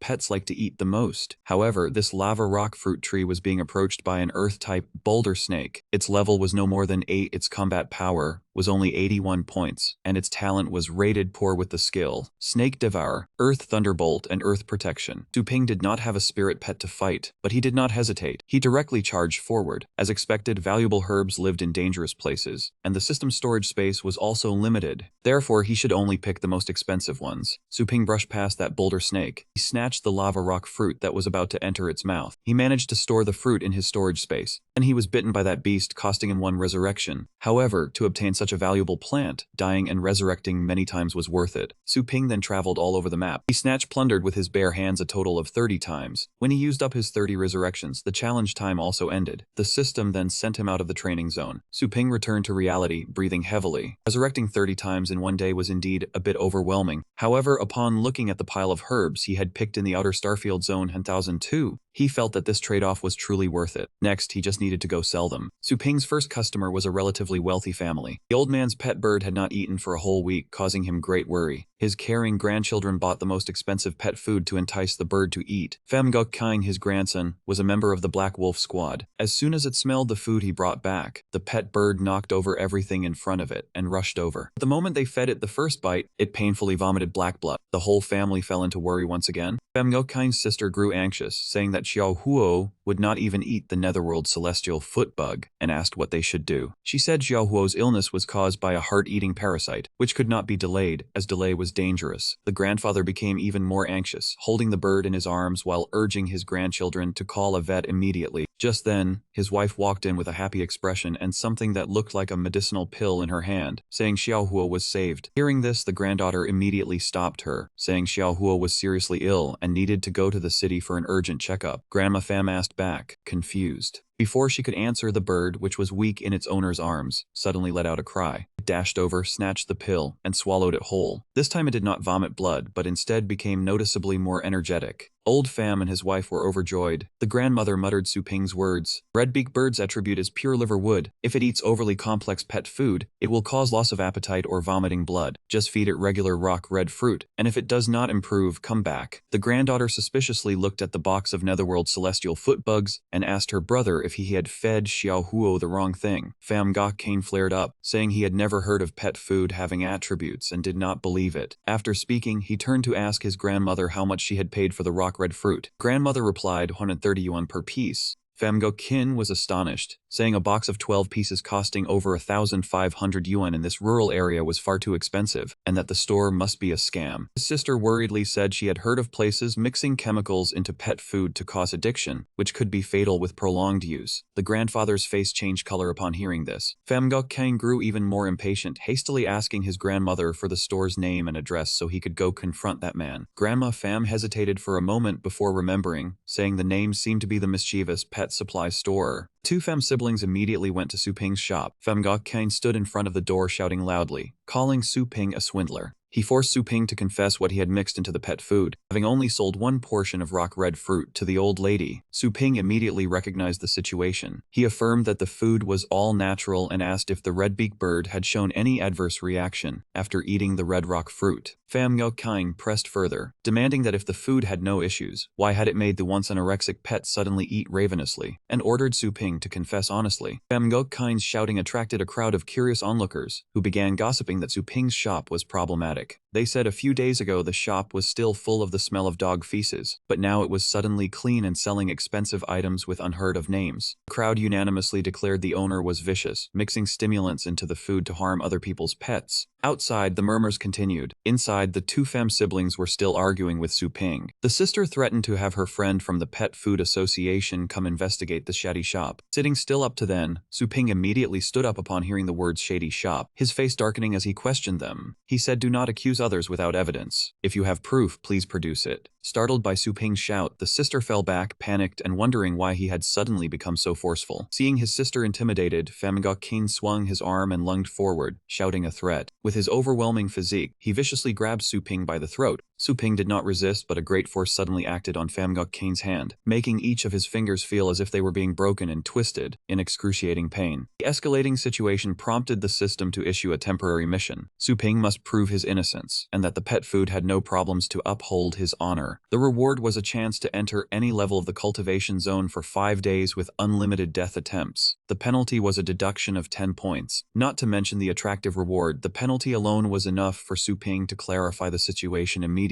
pets like to eat the most. However, this lava rock fruit tree was being approached by an earth-type boulder snake. Its level was no more than 8, its combat power was only 81 points, and its talent was rated poor with the skill Snake Devour, Earth Thunderbolt, and Earth Protection. Su Ping did not have a spirit pet to fight, but he did not hesitate. He directly charged forward. As expected, valuable herbs lived in dangerous places, and the system's storage space was also limited. Therefore, he should only pick the most expensive ones. Su Ping brushed past that boulder snake. He snatched the lava rock fruit that was about to enter its mouth. He managed to store the fruit in his storage space, and he was bitten by that beast, costing him 1 resurrection. However, to obtain such a valuable plant, dying and resurrecting many times was worth it. Su Ping then traveled all over the map. He snatched plundered with his bare hands a total of 30 times. When he used up his 30 resurrections, the challenge time also ended. The system then sent him out of the training zone. Su Ping returned to reality, breathing heavily. Resurrecting 30 times in 1 day was indeed a bit overwhelming. However, upon looking at the pile of herbs he had picked in the outer Starfield Zone 1002, he felt that this trade-off was truly worth it. Next, he just needed to go sell them. Su Ping's first customer was a relatively wealthy family. The old man's pet bird had not eaten for a whole week, causing him great worry. His caring grandchildren bought the most expensive pet food to entice the bird to eat. Pham Ngoc Kine, his grandson, was a member of the Black Wolf Squad. As soon as it smelled the food he brought back, the pet bird knocked over everything in front of it and rushed over. The moment they fed it the first bite, it painfully vomited black blood. The whole family fell into worry once again. Pham Ngoc Kine's sister grew anxious, saying that Xiao Huo would not even eat the netherworld celestial foot bug, and asked what they should do. She said Xiao Huo's illness was caused by a heart-eating parasite, which could not be delayed, as delay was dangerous. The grandfather became even more anxious, holding the bird in his arms while urging his grandchildren to call a vet immediately. Just then, his wife walked in with a happy expression and something that looked like a medicinal pill in her hand, saying Xiao Huo was saved. Hearing this, the granddaughter immediately stopped her, saying Xiao Huo was seriously ill and needed to go to the city for an urgent checkup. Grandma Pham asked back, confused. Before she could answer, the bird, which was weak in its owner's arms, suddenly let out a cry. It dashed over, snatched the pill, and swallowed it whole. This time it did not vomit blood, but instead became noticeably more energetic. Old Pham and his wife were overjoyed. The grandmother muttered Su Ping's words. Redbeak bird's attribute is pure liver wood. If it eats overly complex pet food, it will cause loss of appetite or vomiting blood. Just feed it regular rock red fruit, and if it does not improve, come back. The granddaughter suspiciously looked at the box of netherworld celestial foot bugs and asked her brother if he had fed Xiao Huo the wrong thing. Pham Ngoc Kine flared up, saying he had never heard of pet food having attributes and did not believe it. After speaking, he turned to ask his grandmother how much she had paid for the rock red fruit. Grandmother replied 130 yuan per piece. Pham Ngoc Kine was astonished, saying a box of 12 pieces costing over 1,500 yuan in this rural area was far too expensive, and that the store must be a scam. His sister worriedly said she had heard of places mixing chemicals into pet food to cause addiction, which could be fatal with prolonged use. The grandfather's face changed color upon hearing this. Pham Ngoc Kine grew even more impatient, hastily asking his grandmother for the store's name and address so he could go confront that man. Grandma Pham hesitated for a moment before remembering, saying the name seemed to be the mischievous pet supply store. Two Pham siblings immediately went to Su Ping's shop. Pham Ngoc Kine stood in front of the door shouting loudly, calling Su Ping a swindler. He forced Su Ping to confess what he had mixed into the pet food, having only sold one portion of rock red fruit to the old lady. Su Ping immediately recognized the situation. He affirmed that the food was all natural and asked if the red-beaked bird had shown any adverse reaction after eating the red rock fruit. Pham Ngo Kine pressed further, demanding that if the food had no issues, why had it made the once anorexic pet suddenly eat ravenously, and ordered Su Ping to confess honestly. Pham Ngo Kine's shouting attracted a crowd of curious onlookers, who began gossiping that Su Ping's shop was problematic. They said a few days ago the shop was still full of the smell of dog feces, but now it was suddenly clean and selling expensive items with unheard of names. The crowd unanimously declared the owner was vicious, mixing stimulants into the food to harm other people's pets. Outside, the murmurs continued. Inside, the two Pham siblings were still arguing with Su Ping. The sister threatened to have her friend from the Pet Food Association come investigate the shady shop. Sitting still up to then, Su Ping immediately stood up upon hearing the words shady shop, his face darkening as he questioned them. He said, "Do not accuse others without evidence. If you have proof, please produce it." Startled by Su Ping's shout, the sister fell back, panicked and wondering why he had suddenly become so forceful. Seeing his sister intimidated, Pham Ngo Kine swung his arm and lunged forward, shouting a threat. With his overwhelming physique, he viciously grabbed Su Ping by the throat. Su Ping did not resist, but a great force suddenly acted on Pham Ngo Kine's hand, making each of his fingers feel as if they were being broken and twisted in excruciating pain. The escalating situation prompted the system to issue a temporary mission. Su Ping must prove his innocence, and that the pet food had no problems to uphold his honor. The reward was a chance to enter any level of the cultivation zone for 5 days with unlimited death attempts. The penalty was a deduction of 10 points. Not to mention the attractive reward, the penalty alone was enough for Su Ping to clarify the situation immediately.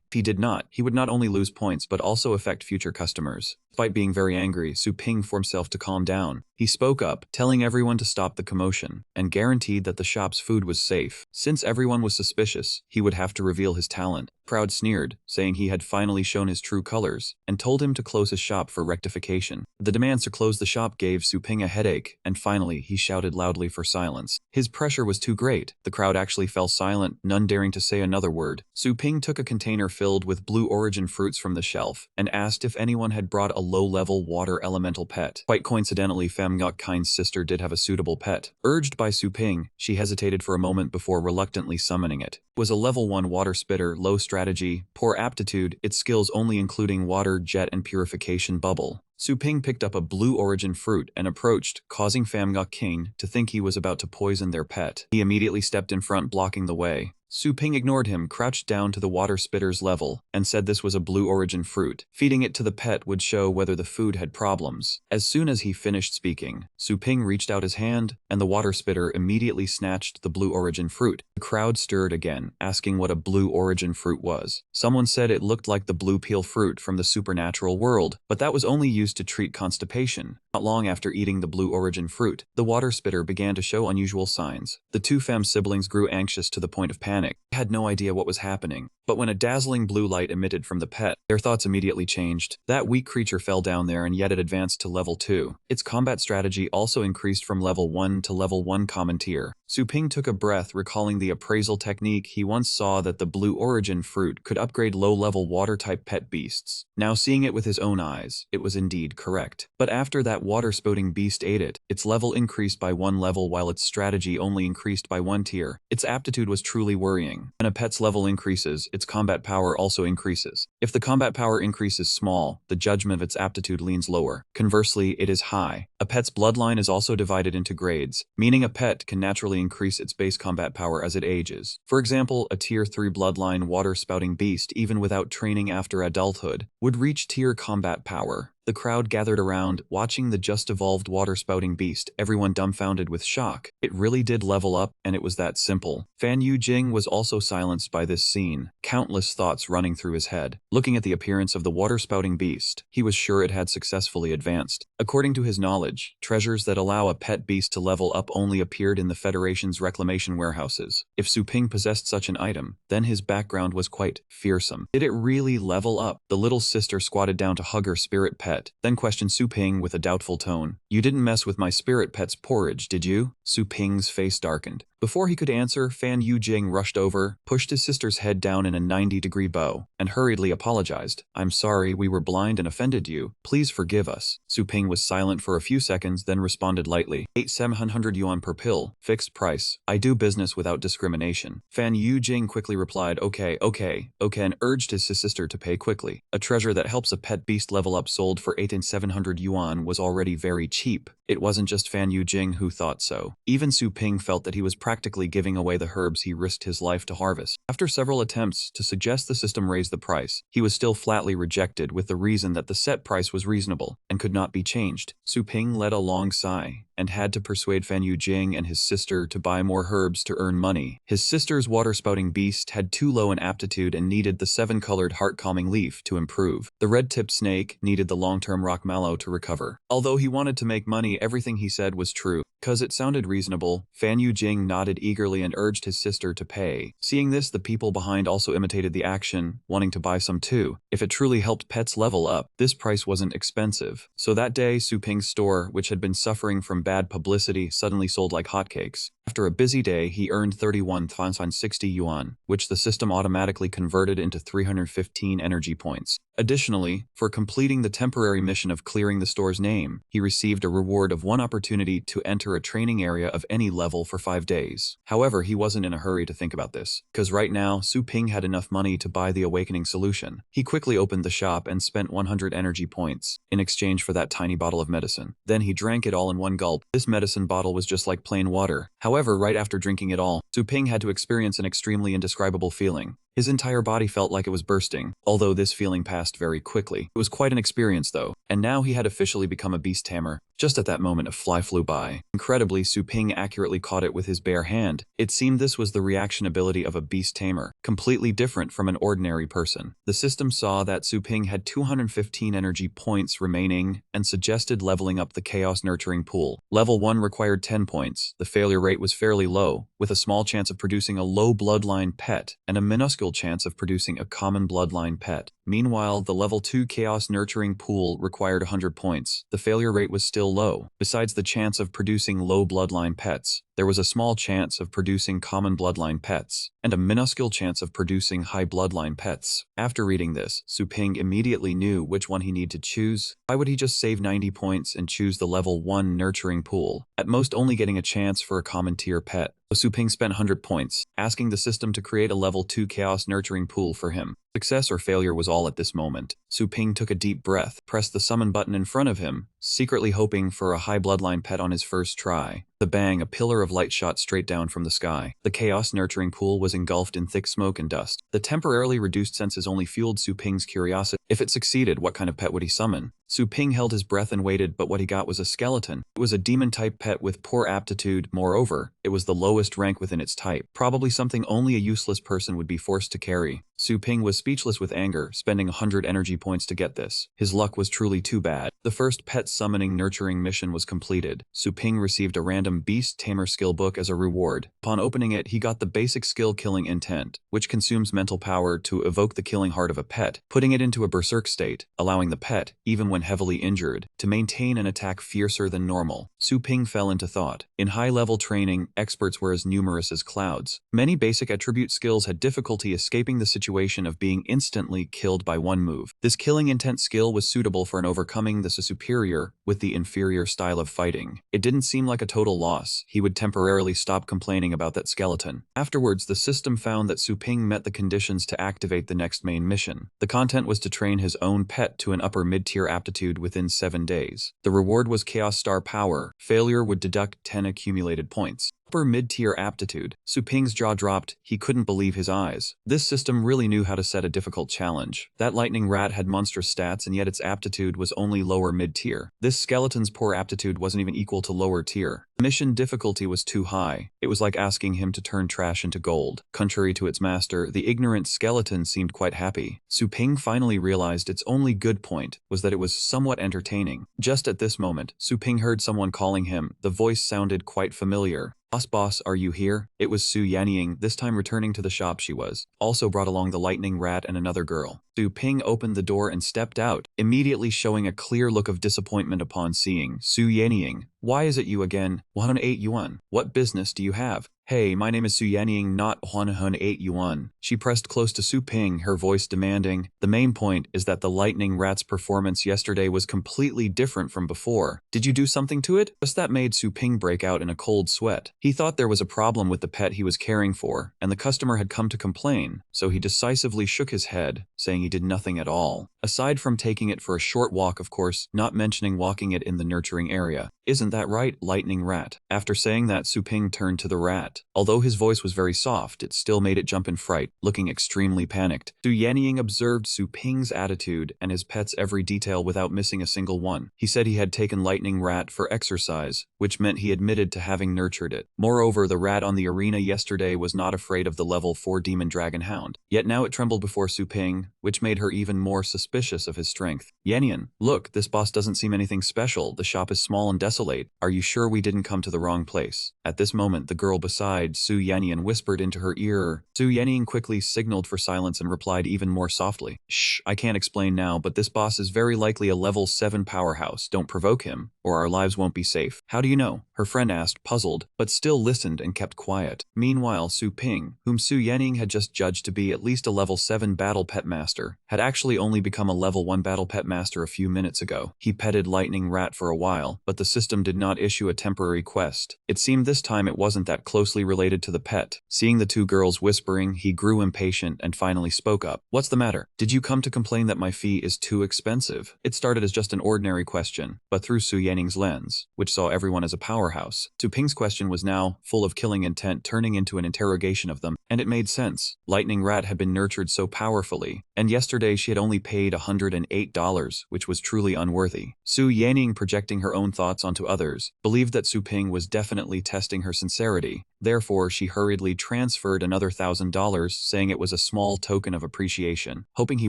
If he did not, he would not only lose points but also affect future customers. Despite being very angry, Su Ping forced himself to calm down. He spoke up, telling everyone to stop the commotion, and guaranteed that the shop's food was safe. Since everyone was suspicious, he would have to reveal his talent. The crowd sneered, saying he had finally shown his true colors, and told him to close his shop for rectification. The demands to close the shop gave Su Ping a headache, and finally he shouted loudly for silence. His pressure was too great. The crowd actually fell silent, none daring to say another word. Su Ping took a container filled with blue origin fruits from the shelf, and asked if anyone had brought a low-level water elemental pet. Quite coincidentally, Pham Ngo Kine's sister did have a suitable pet. Urged by Su Ping, she hesitated for a moment before reluctantly summoning it. It was a level 1 water spitter, low strategy, poor aptitude, its skills only including water, jet, and purification bubble. Su Ping picked up a blue origin fruit and approached, causing Pham Ngo Kine to think he was about to poison their pet. He immediately stepped in front, blocking the way. Su Ping ignored him, crouched down to the water spitter's level, and said this was a blue origin fruit. Feeding it to the pet would show whether the food had problems. As soon as he finished speaking, Su Ping reached out his hand, and the water spitter immediately snatched the blue origin fruit. The crowd stirred again, asking what a blue origin fruit was. Someone said it looked like the blue peel fruit from the supernatural world, but that was only used to treat constipation. Not long after eating the blue origin fruit, the water spitter began to show unusual signs. The two Pham siblings grew anxious to the point of panic. They had no idea what was happening. But when a dazzling blue light emitted from the pet, their thoughts immediately changed. That weak creature fell down there, and yet it advanced to level 2. Its combat strategy also increased from level 1 to level 1 common tier. Su Ping took a breath, recalling the appraisal technique he once saw that the blue origin fruit could upgrade low-level water-type pet beasts. Now seeing it with his own eyes, it was indeed correct. But after that water-spouting beast ate it, its level increased by 1 level while its strategy only increased by 1 tier. Its aptitude was truly worrying. When a pet's level increases, its combat power also increases. If the combat power increase is small, the judgment of its aptitude leans lower. Conversely, it is high. A pet's bloodline is also divided into grades, meaning a pet can naturally increase its base combat power as it ages. For example, a tier 3 bloodline water-spouting beast, even without training after adulthood, would reach tier combat power. The crowd gathered around, watching the just-evolved water-spouting beast, everyone dumbfounded with shock. It really did level up, and it was that simple. Fan Yu Jing was also silenced by this scene, countless thoughts running through his head. Looking at the appearance of the water-spouting beast, he was sure it had successfully advanced. According to his knowledge, treasures that allow a pet beast to level up only appeared in the Federation's reclamation warehouses. If Su Ping possessed such an item, then his background was quite fearsome. Did it really level up? The little sister squatted down to hug her spirit pet, pet, then questioned Su Ping with a doubtful tone. You didn't mess with my spirit pet's porridge, did you? Su Ping's face darkened. Before he could answer, Fan Yujing rushed over, pushed his sister's head down in a 90-degree bow, and hurriedly apologized. I'm sorry, we were blind and offended you. Please forgive us. Su Ping was silent for a few seconds, then responded lightly. 700 yuan per pill, fixed price. I do business without discrimination. Fan Yujing quickly replied, okay, and urged his sister to pay quickly. A treasure that helps a pet beast level up sold for 700 yuan was already very cheap. It wasn't just Fan Yujing who thought so. Even Su Ping felt that he was practically giving away the herbs he risked his life to harvest. After several attempts to suggest the system raise the price, he was still flatly rejected with the reason that the set price was reasonable and could not be changed. Su Ping let a long sigh and had to persuade Fan Yujing and his sister to buy more herbs to earn money. His sister's water-spouting beast had too low an aptitude and needed the 7-colored heart-calming leaf to improve. The red-tipped snake needed the long-term rock mallow to recover. Although he wanted to make money, everything he said was true. Because it sounded reasonable, Fan Yujing nodded eagerly and urged his sister to pay. Seeing this, the people behind also imitated the action, wanting to buy some too. If it truly helped pets level up, this price wasn't expensive. So that day, Su Ping's store, which had been suffering from bad publicity, suddenly sold like hotcakes. After a busy day, he earned 31,060 yuan, which the system automatically converted into 315 energy points. Additionally, for completing the temporary mission of clearing the store's name, he received a reward of 1 opportunity to enter a training area of any level for 5 days. However, he wasn't in a hurry to think about this, because right now, Su Ping had enough money to buy the awakening solution. He quickly opened the shop and spent 100 energy points in exchange for that tiny bottle of medicine. Then he drank it all in one gulp. This medicine bottle was just like plain water. However, right after drinking it all, Su Ping had to experience an extremely indescribable feeling. His entire body felt like it was bursting, although this feeling passed very quickly. It was quite an experience though, and now he had officially become a beast tamer. Just at that moment, a fly flew by. Incredibly, Su Ping accurately caught it with his bare hand. It seemed this was the reaction ability of a beast tamer, completely different from an ordinary person. The system saw that Su Ping had 215 energy points remaining and suggested leveling up the chaos nurturing pool. Level 1 required 10 points. The failure rate was fairly low, with a small chance of producing a low bloodline pet and a minuscule chance of producing a common bloodline pet. Meanwhile, the level 2 chaos nurturing pool required 100 points. The failure rate was still low. Besides the chance of producing low bloodline pets, there was a small chance of producing common bloodline pets, and a minuscule chance of producing high bloodline pets. After reading this, Su Ping immediately knew which one he needed to choose. Why would he just save 90 points and choose the level 1 nurturing pool, at most only getting a chance for a common tier pet? So Su Ping spent 100 points, asking the system to create a level 2 chaos nurturing pool for him. Success or failure was all at this moment. Su Ping took a deep breath, pressed the summon button in front of him, secretly hoping for a high bloodline pet on his first try. The bang, a pillar of light shot straight down from the sky. The chaos nurturing pool was engulfed in thick smoke and dust. The temporarily reduced senses only fueled Su Ping's curiosity. If it succeeded, what kind of pet would he summon? Su Ping held his breath and waited, but what he got was a skeleton. It was a demon-type pet with poor aptitude. Moreover, it was the lowest rank within its type, probably something only a useless person would be forced to carry. Su Ping was speechless with anger, spending 100 energy points to get this. His luck was truly too bad. The first pet summoning nurturing mission was completed. Su Ping received a random beast tamer skill book as a reward. Upon opening it, he got the basic skill Killing Intent, which consumes mental power to evoke the killing heart of a pet, putting it into a berserk state, allowing the pet, even when heavily injured, to maintain an attack fiercer than normal. Su Ping fell into thought. In high-level training, experts were as numerous as clouds. Many basic attribute skills had difficulty escaping the situation of being instantly killed by one move. This Killing Intent skill was suitable for an overcoming the superior with the inferior style of fighting. It didn't seem like a total loss. He would temporarily stop complaining about that skeleton. Afterwards, the system found that Su Ping met the conditions to activate the next main mission. The content was to train his own pet to an upper mid-tier aptitude within 7 days. The reward was Chaos Star Power. Failure would deduct 10 accumulated points. Upper mid-tier aptitude. Su Ping's jaw dropped. He couldn't believe his eyes. This system really knew how to set a difficult challenge. That lightning rat had monstrous stats, and yet its aptitude was only lower mid-tier. This skeleton's poor aptitude wasn't even equal to lower tier. The mission difficulty was too high. It was like asking him to turn trash into gold. Contrary to its master, the ignorant skeleton seemed quite happy. Su Ping finally realized its only good point was that it was somewhat entertaining. Just at this moment, Su Ping heard someone calling him. The voice sounded quite familiar. Boss, are you here? It was Su Yanying, this time returning to the shop. She was also brought along the lightning rat and another girl. Su Ping opened the door and stepped out, immediately showing a clear look of disappointment upon seeing Su Yanning. Why is it you again? 108 yuan. What business do you have? Hey, my name is Su Yanning, not 108 yuan. She pressed close to Su Ping, her voice demanding. The main point is that the lightning rat's performance yesterday was completely different from before. Did you do something to it? Just that made Su Ping break out in a cold sweat. He thought there was a problem with the pet he was caring for, and the customer had come to complain, so he decisively shook his head, saying he did nothing at all. Aside from taking it for a short walk, of course, not mentioning walking it in the nurturing area. Isn't that right, lightning rat? After saying that, Su Ping turned to the rat. Although his voice was very soft, it still made it jump in fright, looking extremely panicked. Su Yanning observed Su Ping's attitude and his pet's every detail without missing a single one. He said he had taken lightning rat for exercise, which meant he admitted to having nurtured it. Moreover, the rat on the arena yesterday was not afraid of the level 4 demon dragon hound. Yet now it trembled before Su Ping, which made her even more suspicious of his strength. Yannian, look, this boss doesn't seem anything special. The shop is small and desolate. Are you sure we didn't come to the wrong place? At this moment, the girl beside Su Yannian whispered into her ear. Su Yannian quickly signaled for silence and replied even more softly. Shh, I can't explain now, but this boss is very likely a level 7 powerhouse. Don't provoke him, or our lives won't be safe. How do you know? Her friend asked, puzzled, but still listened and kept quiet. Meanwhile, Su Ping, whom Su Yanning had just judged to be at least a level 7 battle pet master, had actually only become a level 1 battle pet master a few minutes ago. He petted Lightning Rat for a while, but the system did not issue a temporary quest. It seemed this time it wasn't that closely related to the pet. Seeing the two girls whispering, he grew impatient and finally spoke up. What's the matter? Did you come to complain that my fee is too expensive? It started as just an ordinary question, but through Su Yanning's lens, which saw everyone as a powerhouse. Su Ping's question was now full of killing intent, turning into an interrogation of them, and it made sense. Lightning Rat had been nurtured so powerfully, and yesterday she had only paid $108, which was truly unworthy. Su Yanning, projecting her own thoughts onto others, believed that Su Ping was definitely testing her sincerity. Therefore, she hurriedly transferred another $1,000, saying it was a small token of appreciation, hoping he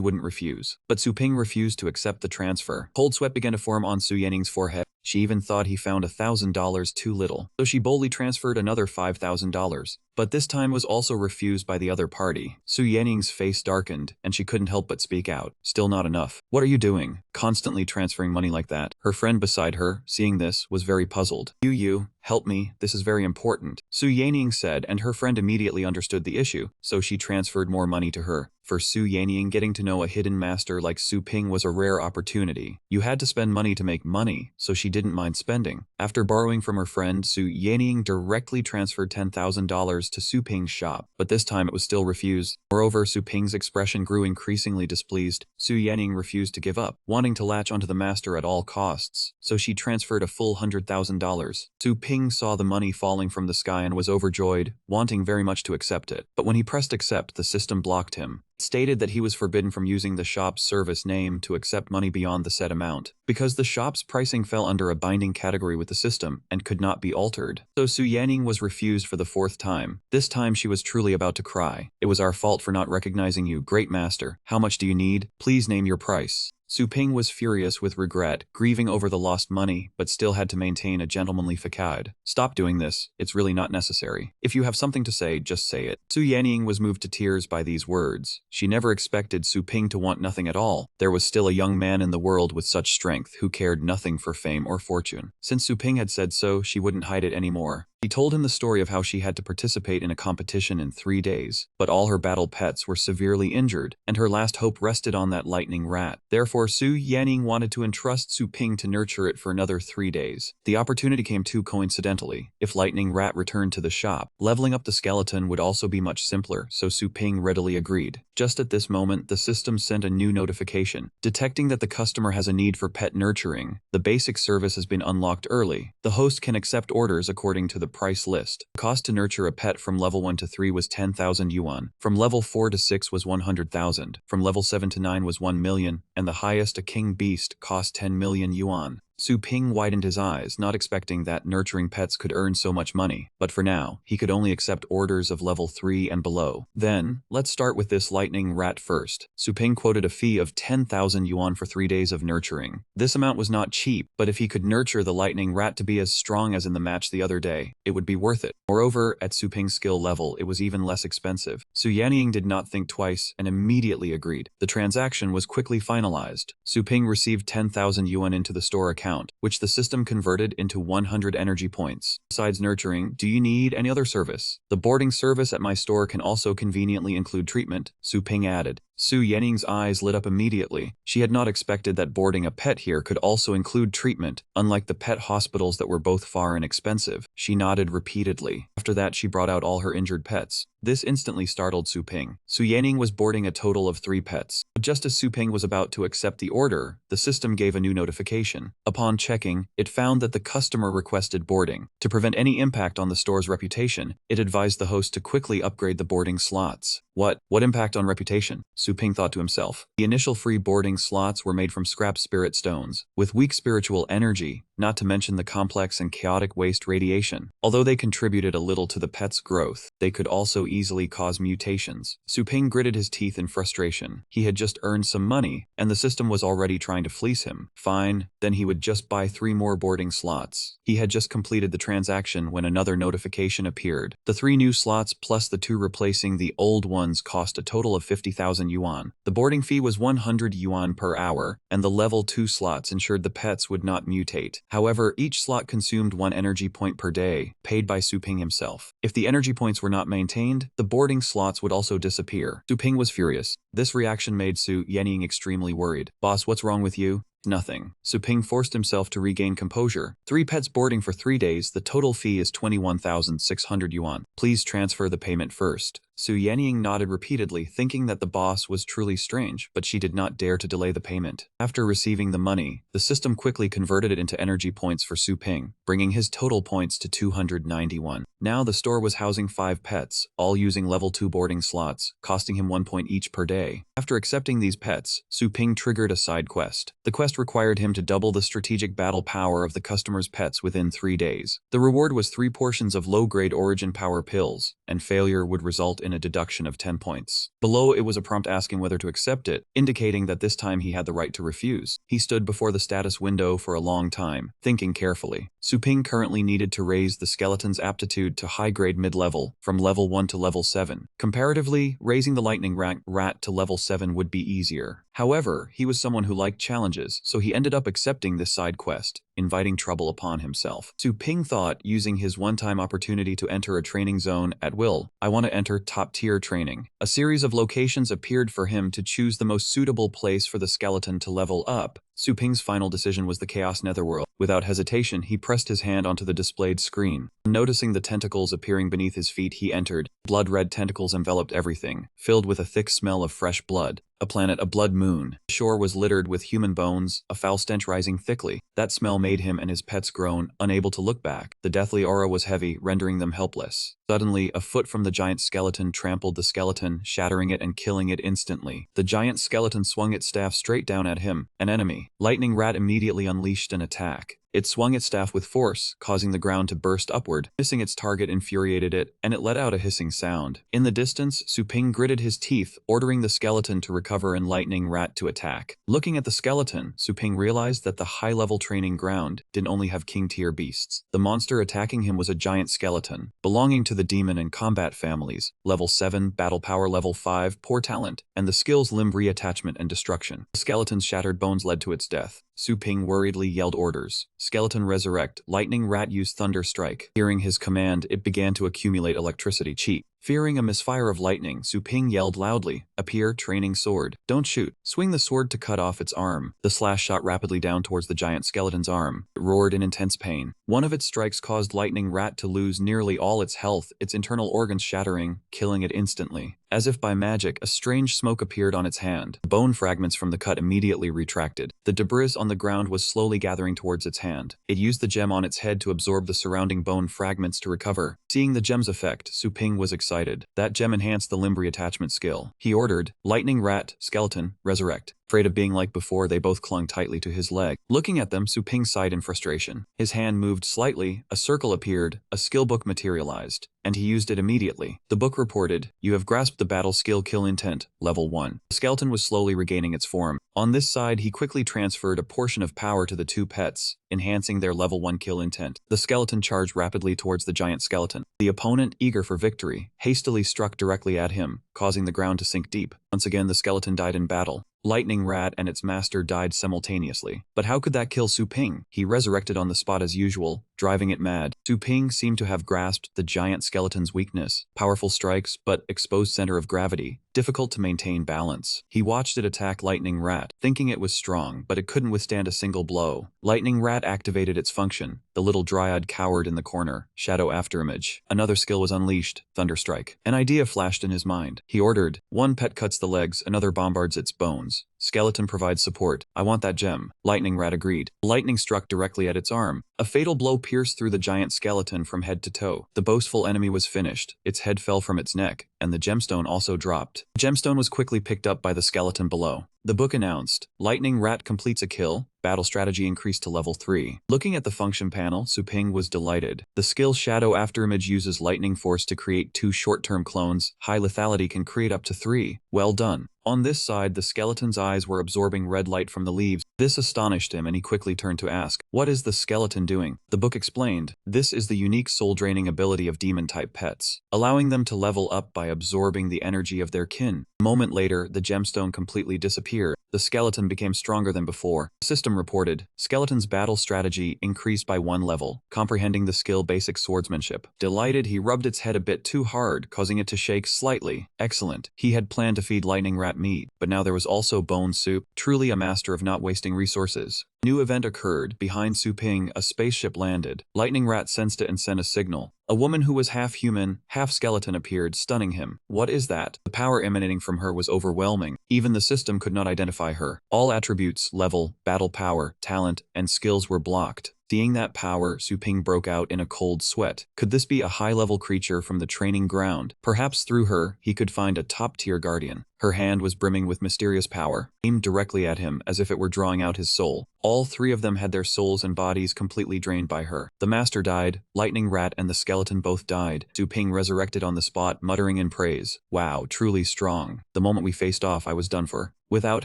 wouldn't refuse. But Su Ping refused to accept the transfer. Cold sweat began to form on Su Yanning's forehead. She even thought he found $1,000 too little, so she boldly transferred another $5,000. But this time was also refused by the other party. Su Yanning's face darkened, and she couldn't help but speak out. Still not enough. What are you doing? Constantly transferring money like that? Her friend beside her, seeing this, was very puzzled. You, help me, this is very important, Su Yanning said, and her friend immediately understood the issue, so she transferred more money to her. For Su Yanning, getting to know a hidden master like Su Ping was a rare opportunity. You had to spend money to make money, so she didn't mind spending. After borrowing from her friend, Su Yanning directly transferred $10,000 to Su Ping's shop, but this time it was still refused. Moreover, Su Ping's expression grew increasingly displeased. Su Yanning refused to give up, wanting to latch onto the master at all costs, so she transferred a full $100,000. Su Ping saw the money falling from the sky and was overjoyed, wanting very much to accept it. But when he pressed accept, the system blocked him. Stated that he was forbidden from using the shop's service name to accept money beyond the set amount, because the shop's pricing fell under a binding category with the system and could not be altered. So Su Yanning was refused for the 4th time. This time she was truly about to cry. It was our fault for not recognizing you, great master. How much do you need? Please name your price. Su Ping was furious with regret, grieving over the lost money, but still had to maintain a gentlemanly facade. Stop doing this, it's really not necessary. If you have something to say, just say it. Su Yanning was moved to tears by these words. She never expected Su Ping to want nothing at all. There was still a young man in the world with such strength who cared nothing for fame or fortune. Since Su Ping had said so, she wouldn't hide it anymore. She told him the story of how she had to participate in a competition in 3 days, but all her battle pets were severely injured, and her last hope rested on that lightning rat. Therefore, Su Yanning wanted to entrust Su Ping to nurture it for another 3 days. The opportunity came too coincidentally. If lightning rat returned to the shop, leveling up the skeleton would also be much simpler, so Su Ping readily agreed. Just at this moment, the system sent a new notification, detecting that the customer has a need for pet nurturing. The basic service has been unlocked early. The host can accept orders according to the price list. The cost to nurture a pet from level 1 to 3 was 10,000 yuan. From level 4 to 6 was 100,000. From level 7 to 9 was 1 million, and the highest, a king beast, cost 10 million yuan. Su Ping widened his eyes, not expecting that nurturing pets could earn so much money. But for now, he could only accept orders of level 3 and below. Then, let's start with this lightning rat first. Su Ping quoted a fee of 10,000 yuan for 3 days of nurturing. This amount was not cheap, but if he could nurture the lightning rat to be as strong as in the match the other day, it would be worth it. Moreover, at Su Ping's skill level, it was even less expensive. Su Yanning did not think twice and immediately agreed. The transaction was quickly finalized. Su Ping received 10,000 yuan into the store account, which the system converted into 100 energy points. Besides nurturing, do you need any other service? The boarding service at my store can also conveniently include treatment, Su Ping added. Su Yanning's eyes lit up immediately. She had not expected that boarding a pet here could also include treatment, unlike the pet hospitals that were both far and expensive. She nodded repeatedly. After that, she brought out all her injured pets. This instantly startled Su Ping. Su Yanning was boarding a total of 3 pets. But just as Su Ping was about to accept the order, the system gave a new notification. Upon checking, it found that the customer requested boarding. To prevent any impact on the store's reputation, it advised the host to quickly upgrade the boarding slots. What impact on reputation? Su Ping thought to himself. The initial free boarding slots were made from scrap spirit stones, with weak spiritual energy, not to mention the complex and chaotic waste radiation. Although they contributed a little to the pet's growth, they could also easily cause mutations. Su Ping gritted his teeth in frustration. He had just earned some money, and the system was already trying to fleece him. Fine, then he would just buy 3 more boarding slots. He had just completed the transaction when another notification appeared. The 3 new slots plus the 2 replacing the old ones cost a total of 50,000 yuan. The boarding fee was 100 yuan per hour, and the level 2 slots ensured the pets would not mutate. However, each slot consumed 1 energy point per day, paid by Su Ping himself. If the energy points were not maintained, the boarding slots would also disappear. Su Ping was furious. This reaction made Su Yanning extremely worried. Boss, what's wrong with you? Nothing. Su Ping forced himself to regain composure. 3 pets boarding for 3 days, the total fee is 21,600 yuan. Please transfer the payment first. Su Yanning nodded repeatedly, thinking that the boss was truly strange, but she did not dare to delay the payment. After receiving the money, the system quickly converted it into energy points for Su Ping, bringing his total points to 291. Now the store was housing 5 pets, all using level 2 boarding slots, costing him 1 point each per day. After accepting these pets, Su Ping triggered a side quest. The quest required him to double the strategic battle power of the customer's pets within 3 days. The reward was 3 portions of low-grade origin power pills, and failure would result in a deduction of 10 points. Below it was a prompt asking whether to accept it, indicating that this time he had the right to refuse. He stood before the status window for a long time, thinking carefully. Su Ping currently needed to raise the skeleton's aptitude to high-grade mid-level, from level 1 to level 7. Comparatively, raising the lightning rat to level 7 would be easier. However, he was someone who liked challenges, so he ended up accepting this side quest, inviting trouble upon himself. Su Ping thought, using his one-time opportunity to enter a training zone at will, I want to enter top-tier training. A series of locations appeared for him to choose the most suitable place for the skeleton to level up. Su Ping's final decision was the Chaos Netherworld. Without hesitation, he pressed his hand onto the displayed screen. Noticing the tentacles appearing beneath his feet, he entered. Blood-red tentacles enveloped everything, filled with a thick smell of fresh blood. A planet, a blood moon. The shore was littered with human bones, a foul stench rising thickly. That smell made him and his pets groan, unable to look back. The deathly aura was heavy, rendering them helpless. Suddenly, a foot from the giant skeleton trampled the skeleton, shattering it and killing it instantly. The giant skeleton swung its staff straight down at him, an enemy. Lightning Rat immediately unleashed an attack. It swung its staff with force, causing the ground to burst upward. Missing its target infuriated it, and it let out a hissing sound. In the distance, Su Ping gritted his teeth, ordering the skeleton to recover and Lightning Rat to attack. Looking at the skeleton, Su Ping realized that the high-level training ground didn't only have king-tier beasts. The monster attacking him was a giant skeleton, belonging to the demon and combat families. Level 7, battle power level 5, poor talent, and the skills limb reattachment and destruction. The skeleton's shattered bones led to its death. Su Ping worriedly yelled orders. Skeleton resurrect. Lightning Rat used Thunder Strike. Hearing his command, it began to accumulate electricity. Cheat. Fearing a misfire of lightning, Su Ping yelled loudly, appear, training sword. Don't shoot. Swing the sword to cut off its arm. The slash shot rapidly down towards the giant skeleton's arm. It roared in intense pain. One of its strikes caused Lightning Rat to lose nearly all its health, its internal organs shattering, killing it instantly. As if by magic, a strange smoke appeared on its hand. Bone fragments from the cut immediately retracted. The debris on the ground was slowly gathering towards its hand. It used the gem on its head to absorb the surrounding bone fragments to recover. Seeing the gem's effect, Su Ping was excited. That gem enhanced the limb reattachment skill. He ordered, Lightning Rat, Skeleton, resurrect. Afraid of being like before, they both clung tightly to his leg. Looking at them, Su Ping sighed in frustration. His hand moved slightly, a circle appeared, a skill book materialized, and he used it immediately. The book reported, "You have grasped the battle skill Kill Intent, level 1. The skeleton was slowly regaining its form. On this side, he quickly transferred a portion of power to the two pets, enhancing their level 1 kill intent. The skeleton charged rapidly towards the giant skeleton. The opponent, eager for victory, hastily struck directly at him, causing the ground to sink deep. Once again, the skeleton died in battle. Lightning Rat and its master died simultaneously. But how could that kill Su Ping? He resurrected on the spot as usual, driving it mad. Su Ping seemed to have grasped the giant skeleton's weakness. Powerful strikes, but exposed center of gravity. Difficult to maintain balance. He watched it attack Lightning Rat, thinking it was strong, but it couldn't withstand a single blow. Lightning Rat activated its function. The little dryad cowered in the corner. Shadow Afterimage. Another skill was unleashed. Thunderstrike. An idea flashed in his mind. He ordered, "One pet cuts the legs, another bombards its bones. Skeleton provides support. I want that gem." Lightning Rat agreed. Lightning struck directly at its arm. A fatal blow pierced through the giant skeleton from head to toe. The boastful enemy was finished. Its head fell from its neck, and the gemstone also dropped. The gemstone was quickly picked up by the skeleton below. The book announced, "Lightning Rat completes a kill. Battle strategy increased to level 3. Looking at the function panel, Su Ping was delighted. The skill Shadow Afterimage uses lightning force to create 2 short-term clones. High lethality can create up to 3. Well done. On this side, the skeleton's eyes were absorbing red light from the leaves. This astonished him, and he quickly turned to ask, "What is the skeleton doing?" The book explained, "This is the unique soul-draining ability of demon-type pets, allowing them to level up by absorbing the energy of their kin." A moment later, the gemstone completely disappeared. The skeleton became stronger than before. The system reported, "Skeleton's battle strategy increased by 1 level, comprehending the skill Basic Swordsmanship." Delighted, he rubbed its head a bit too hard, causing it to shake slightly. Excellent. He had planned to feed Lightning Rat meat, but now there was also bone soup. Truly a master of not wasting resources. New event occurred. Behind Su Ping, a spaceship landed. Lightning Rat sensed it and sent a signal. A woman who was half human, half skeleton appeared, stunning him. What is that? The power emanating from her was overwhelming. Even the system could not identify her. All attributes, level, battle power, talent, and skills were blocked. Seeing that power, Su Ping broke out in a cold sweat. Could this be a high-level creature from the training ground? Perhaps through her, he could find a top-tier guardian. Her hand was brimming with mysterious power, aimed directly at him as if it were drawing out his soul. All 3 of them had their souls and bodies completely drained by her. The master died, Lightning Rat and the skeleton both died. Su Ping resurrected on the spot, muttering in praise, "Wow, truly strong. The moment we faced off, I was done for." Without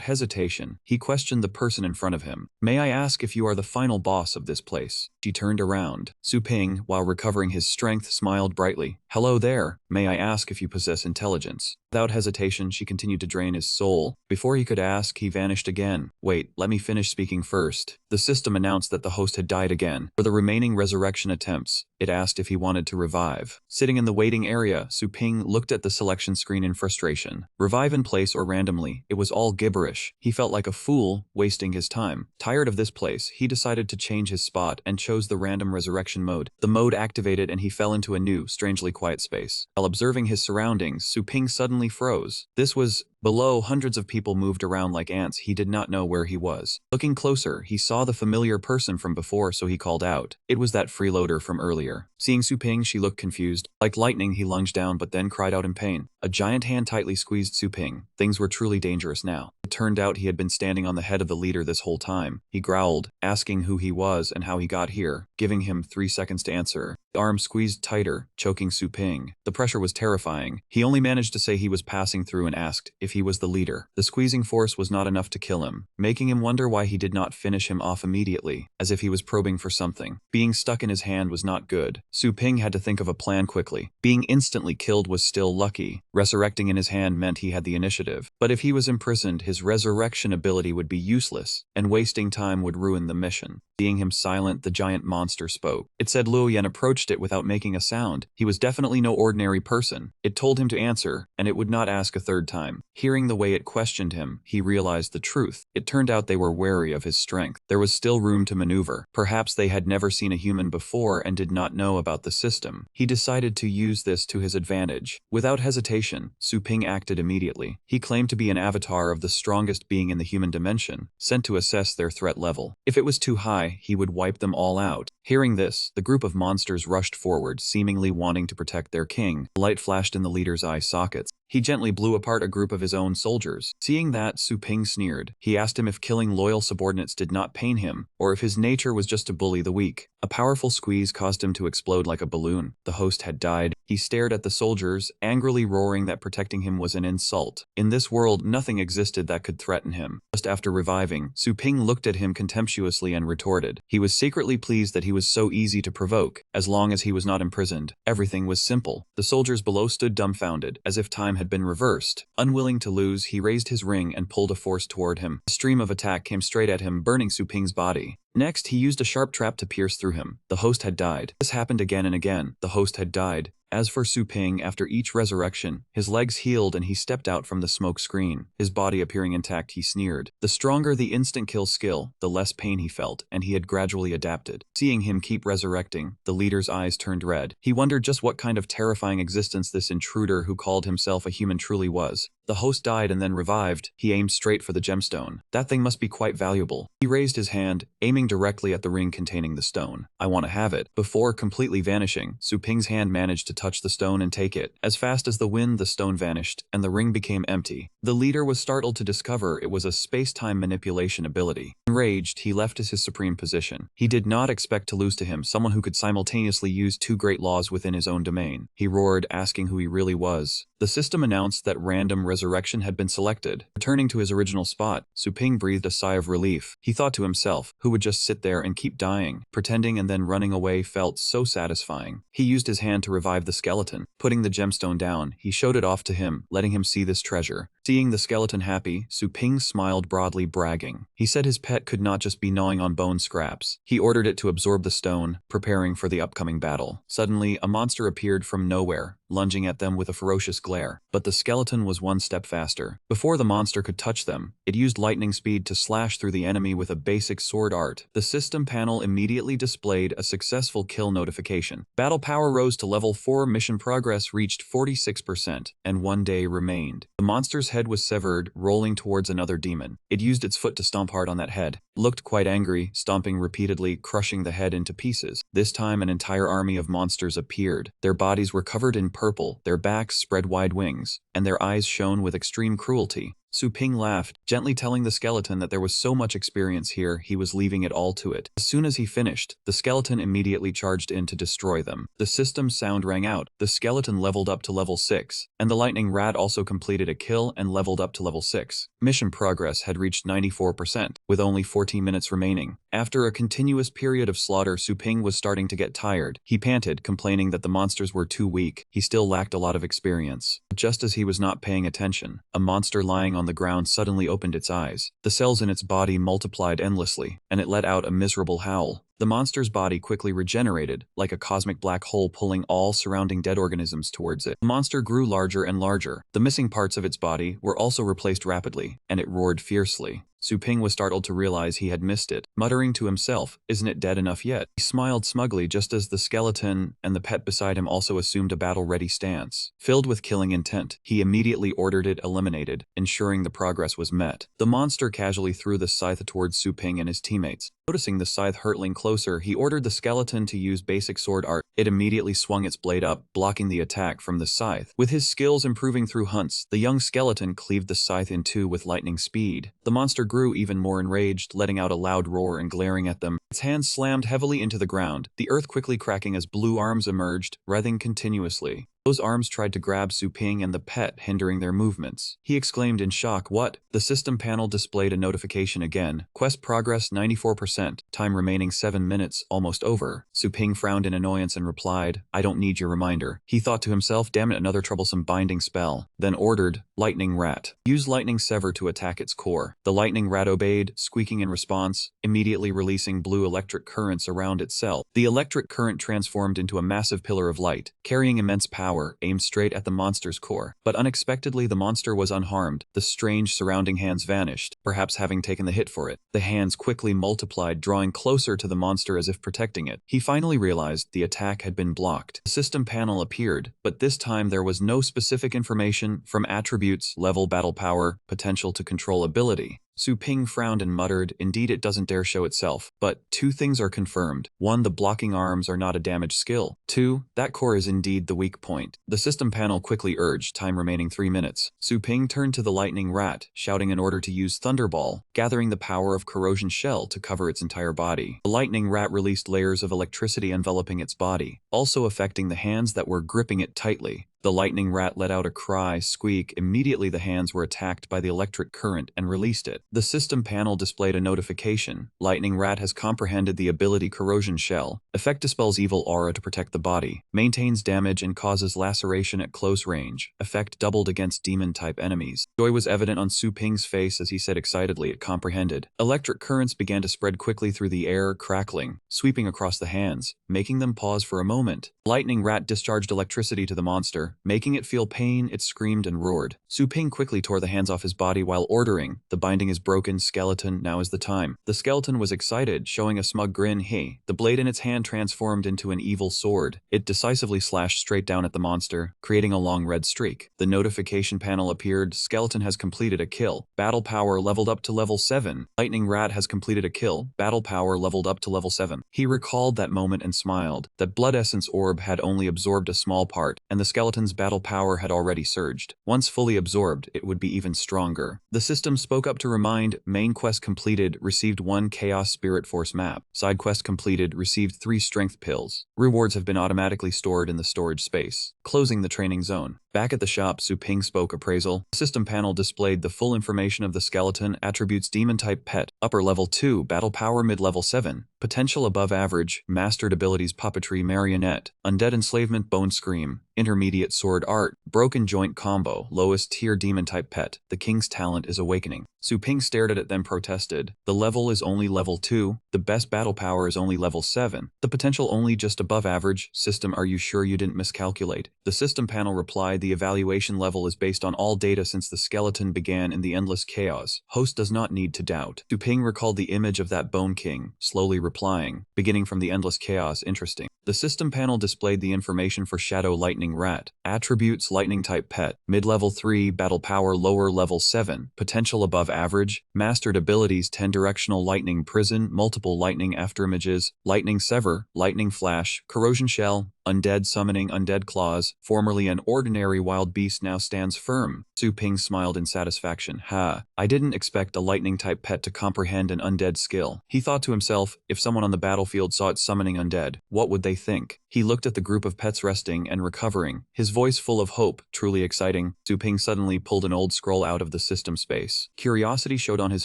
hesitation, he questioned the person in front of him. "May I ask if you are the final boss of this place?" She turned around. Su Ping, while recovering his strength, smiled brightly. "Hello there. May I ask if you possess intelligence?" Without hesitation, she continued to drain his soul. Before he could ask, he vanished again. "Wait, let me finish speaking first." The system announced that the host had died again. For the remaining resurrection attempts, it asked if he wanted to revive. Sitting in the waiting area, Su Ping looked at the selection screen in frustration. Revive in place or randomly, it was all gibberish. He felt like a fool, wasting his time. Tired of this place, he decided to change his spot and chose the random resurrection mode. The mode activated and he fell into a new, strangely quiet space. While observing his surroundings, Su Ping suddenly froze. This was below. Hundreds of people moved around like ants. He did not know where he was. Looking closer, he saw the familiar person from before, so he called out. It was that freeloader from earlier. Seeing Su Ping, she looked confused. Like lightning, he lunged down but then cried out in pain. A giant hand tightly squeezed Su Ping. Things were truly dangerous now. It turned out he had been standing on the head of the leader this whole time. He growled, asking who he was and how he got here, giving him 3 seconds to answer. The arm squeezed tighter, choking Su Ping. The pressure was terrifying. He only managed to say he was passing through and asked if he was the leader. The squeezing force was not enough to kill him, making him wonder why he did not finish him off immediately, as if he was probing for something. Being stuck in his hand was not good. Su Ping had to think of a plan quickly. Being instantly killed was still lucky. Resurrecting in his hand meant he had the initiative. But if he was imprisoned, his resurrection ability would be useless, and wasting time would ruin the mission. Seeing him silent, the giant monster spoke. It said Luo Yan approached it without making a sound. He was definitely no ordinary person. It told him to answer, and it would not ask a third time. Hearing the way it questioned him, he realized the truth. It turned out they were wary of his strength. There was still room to maneuver. Perhaps they had never seen a human before and did not know about the system. He decided to use this to his advantage. Without hesitation, Su Ping acted immediately. He claimed to be an avatar of the strongest being in the human dimension, sent to assess their threat level. If it was too high, he would wipe them all out. Hearing this, the group of monsters rushed forward, seemingly wanting to protect their king. The light flashed in the leader's eye sockets. He gently blew apart a group of his own soldiers. Seeing that, Su Ping sneered. He asked him if killing loyal subordinates did not pain him, or if his nature was just to bully the weak. A powerful squeeze caused him to explode like a balloon. The host had died. He stared at the soldiers, angrily roaring that protecting him was an insult. In this world, nothing existed that could threaten him. Just after reviving, Su Ping looked at him contemptuously and retorted. He was secretly pleased that he was so easy to provoke. As long as he was not imprisoned, everything was simple. The soldiers below stood dumbfounded, as if time had been reversed. Unwilling to lose, he raised his ring and pulled a force toward him. A stream of attack came straight at him, burning Su Ping's body. Next, he used a sharp trap to pierce through him. The host had died. This happened again and again. The host had died. As for Su Ping, after each resurrection, his legs healed and he stepped out from the smoke screen. His body appearing intact, he sneered. The stronger the instant kill skill, the less pain he felt, and he had gradually adapted. Seeing him keep resurrecting, the leader's eyes turned red. He wondered just what kind of terrifying existence this intruder who called himself a human truly was. The host died and then revived. He aimed straight for the gemstone. That thing must be quite valuable. He raised his hand, aiming directly at the ring containing the stone. I want to have it. Before completely vanishing, Su Ping's hand managed to touch the stone and take it. As fast as the wind, the stone vanished, and the ring became empty. The leader was startled to discover it was a space-time manipulation ability. Enraged, he left his supreme position. He did not expect to lose to him someone who could simultaneously use two great laws within his own domain. He roared, asking who he really was. The system announced that random resurrection had been selected. Returning to his original spot, Su Ping breathed a sigh of relief. He thought to himself, who would just sit there and keep dying? Pretending and then running away felt so satisfying. He used his hand to revive the skeleton. Putting the gemstone down, he showed it off to him, letting him see this treasure. Seeing the skeleton happy, Su Ping smiled broadly, bragging. He said his pet could not just be gnawing on bone scraps. He ordered it to absorb the stone, preparing for the upcoming battle. Suddenly, a monster appeared from nowhere, lunging at them with a ferocious glare. But the skeleton was one step faster. Before the monster could touch them, it used lightning speed to slash through the enemy with a basic sword art. The system panel immediately displayed a successful kill notification. Battle power rose to level 4, mission progress reached 46%, and 1 day remained. The monster's head was severed, rolling towards another demon. It used its foot to stomp hard on that head. Looked quite angry, stomping repeatedly, crushing the head into pieces. This time an entire army of monsters appeared. Their bodies were covered in purple, their backs spread wide wings, and their eyes shone with extreme cruelty. Su Ping laughed, gently telling the skeleton that there was so much experience here, he was leaving it all to it. As soon as he finished, the skeleton immediately charged in to destroy them. The system's sound rang out. The skeleton leveled up to level 6, and the lightning rat also completed a kill and leveled up to level 6. Mission progress had reached 94%, with only 14 minutes remaining. After a continuous period of slaughter, Su Ping was starting to get tired. He panted, complaining that the monsters were too weak. He still lacked a lot of experience. But just as he was not paying attention, a monster lying on the ground suddenly opened its eyes. The cells in its body multiplied endlessly, and it let out a miserable howl. The monster's body quickly regenerated, like a cosmic black hole pulling all surrounding dead organisms towards it. The monster grew larger and larger. The missing parts of its body were also replaced rapidly, and it roared fiercely. Su Ping was startled to realize he had missed it, muttering to himself, "Isn't it dead enough yet?" He smiled smugly just as the skeleton and the pet beside him also assumed a battle-ready stance. Filled with killing intent, he immediately ordered it eliminated, ensuring the progress was met. The monster casually threw the scythe towards Su Ping and his teammates. Noticing the scythe hurtling closer, he ordered the skeleton to use basic sword art. It immediately swung its blade up, blocking the attack from the scythe. With his skills improving through hunts, the young skeleton cleaved the scythe in two with lightning speed. The monster grew even more enraged, letting out a loud roar and glaring at them. Its hands slammed heavily into the ground, the earth quickly cracking as blue arms emerged, writhing continuously. Those arms tried to grab Su Ping and the pet, hindering their movements. He exclaimed in shock, "What?" The system panel displayed a notification again. Quest progress 94%. Time remaining 7 minutes, almost over. Su Ping frowned in annoyance and replied, "I don't need your reminder." He thought to himself, "Damn it, another troublesome binding spell." Then ordered, "Lightning Rat. Use Lightning Sever to attack its core." The Lightning Rat obeyed, squeaking in response, immediately releasing blue electric currents around its cell. The electric current transformed into a massive pillar of light, carrying immense power, aimed straight at the monster's core. But unexpectedly, the monster was unharmed. The strange surrounding hands vanished, perhaps having taken the hit for it. The hands quickly multiplied, drawing closer to the monster as if protecting it. He finally realized the attack had been blocked. The system panel appeared, but this time there was no specific information from attributes, level, battle power, potential to control ability. Su Ping frowned and muttered, indeed it doesn't dare show itself. But 2 things are confirmed. 1. The blocking arms are not a damaged skill. 2. That core is indeed the weak point. The system panel quickly urged, time remaining 3 minutes. Su Ping turned to the lightning rat, shouting an order to use Thunderball, gathering the power of corrosion shell to cover its entire body. The lightning rat released layers of electricity enveloping its body, also affecting the hands that were gripping it tightly. The lightning rat let out a cry, squeak. Immediately the hands were attacked by the electric current and released it. The system panel displayed a notification. Lightning rat has comprehended the ability Corrosion Shell. Effect dispels evil aura to protect the body. Maintains damage and causes laceration at close range. Effect doubled against demon-type enemies. Joy was evident on Su Ping's face as he said excitedly it comprehended. Electric currents began to spread quickly through the air, crackling, sweeping across the hands, making them pause for a moment. Lightning rat discharged electricity to the monster, making it feel pain. It screamed and roared. Su Ping quickly tore the hands off his body while ordering, the binding is broken, skeleton, now is the time. The skeleton was excited, showing a smug grin. Hey, the blade in its hand transformed into an evil sword. It decisively slashed straight down at the monster, creating a long red streak. The notification panel appeared, skeleton has completed a kill. Battle power leveled up to level 7. Lightning rat has completed a kill. Battle power leveled up to level 7. He recalled that moment and smiled. That blood essence orb had only absorbed a small part, and the skeleton's battle power had already surged. Once fully absorbed, it would be even stronger. The system spoke up to remind, main quest completed, received 1 Chaos Spirit Force map. Side quest completed, received 3 strength pills. Rewards have been automatically stored in the storage space. Closing the training zone. Back at the shop, Su Ping spoke appraisal. The system panel displayed the full information of the skeleton, attributes demon-type pet, upper level 2, battle power mid-level 7, potential above average, mastered abilities puppetry marionette, undead enslavement bone scream, intermediate sword art, broken joint combo, lowest tier demon-type pet, the king's talent is awakening. Su Ping stared at it then protested. The level is only level 2, the best battle power is only level 7, the potential only just above average. System, are you sure you didn't miscalculate? The system panel replied, the evaluation level is based on all data since the skeleton began in the endless chaos. Host does not need to doubt. Su Ping recalled the image of that bone king, slowly replying, beginning from the endless chaos, interesting. The system panel displayed the information for Shadow Lightning Rat. Attributes lightning type pet, mid-level 3, battle power lower level 7, potential above average, mastered abilities 10 directional lightning prison, multiple lightning afterimages, lightning sever, lightning flash, corrosion shell, undead summoning, undead claws, formerly an ordinary wild beast now stands firm. Su Ping smiled in satisfaction. Ha, I didn't expect a lightning type pet to comprehend an undead skill. He thought to himself, if someone on the battlefield saw it summoning undead, what would they think? He looked at the group of pets resting and recovering, his voice full of hope, truly exciting. Su Ping suddenly pulled an old scroll out of the system space. Curiosity showed on his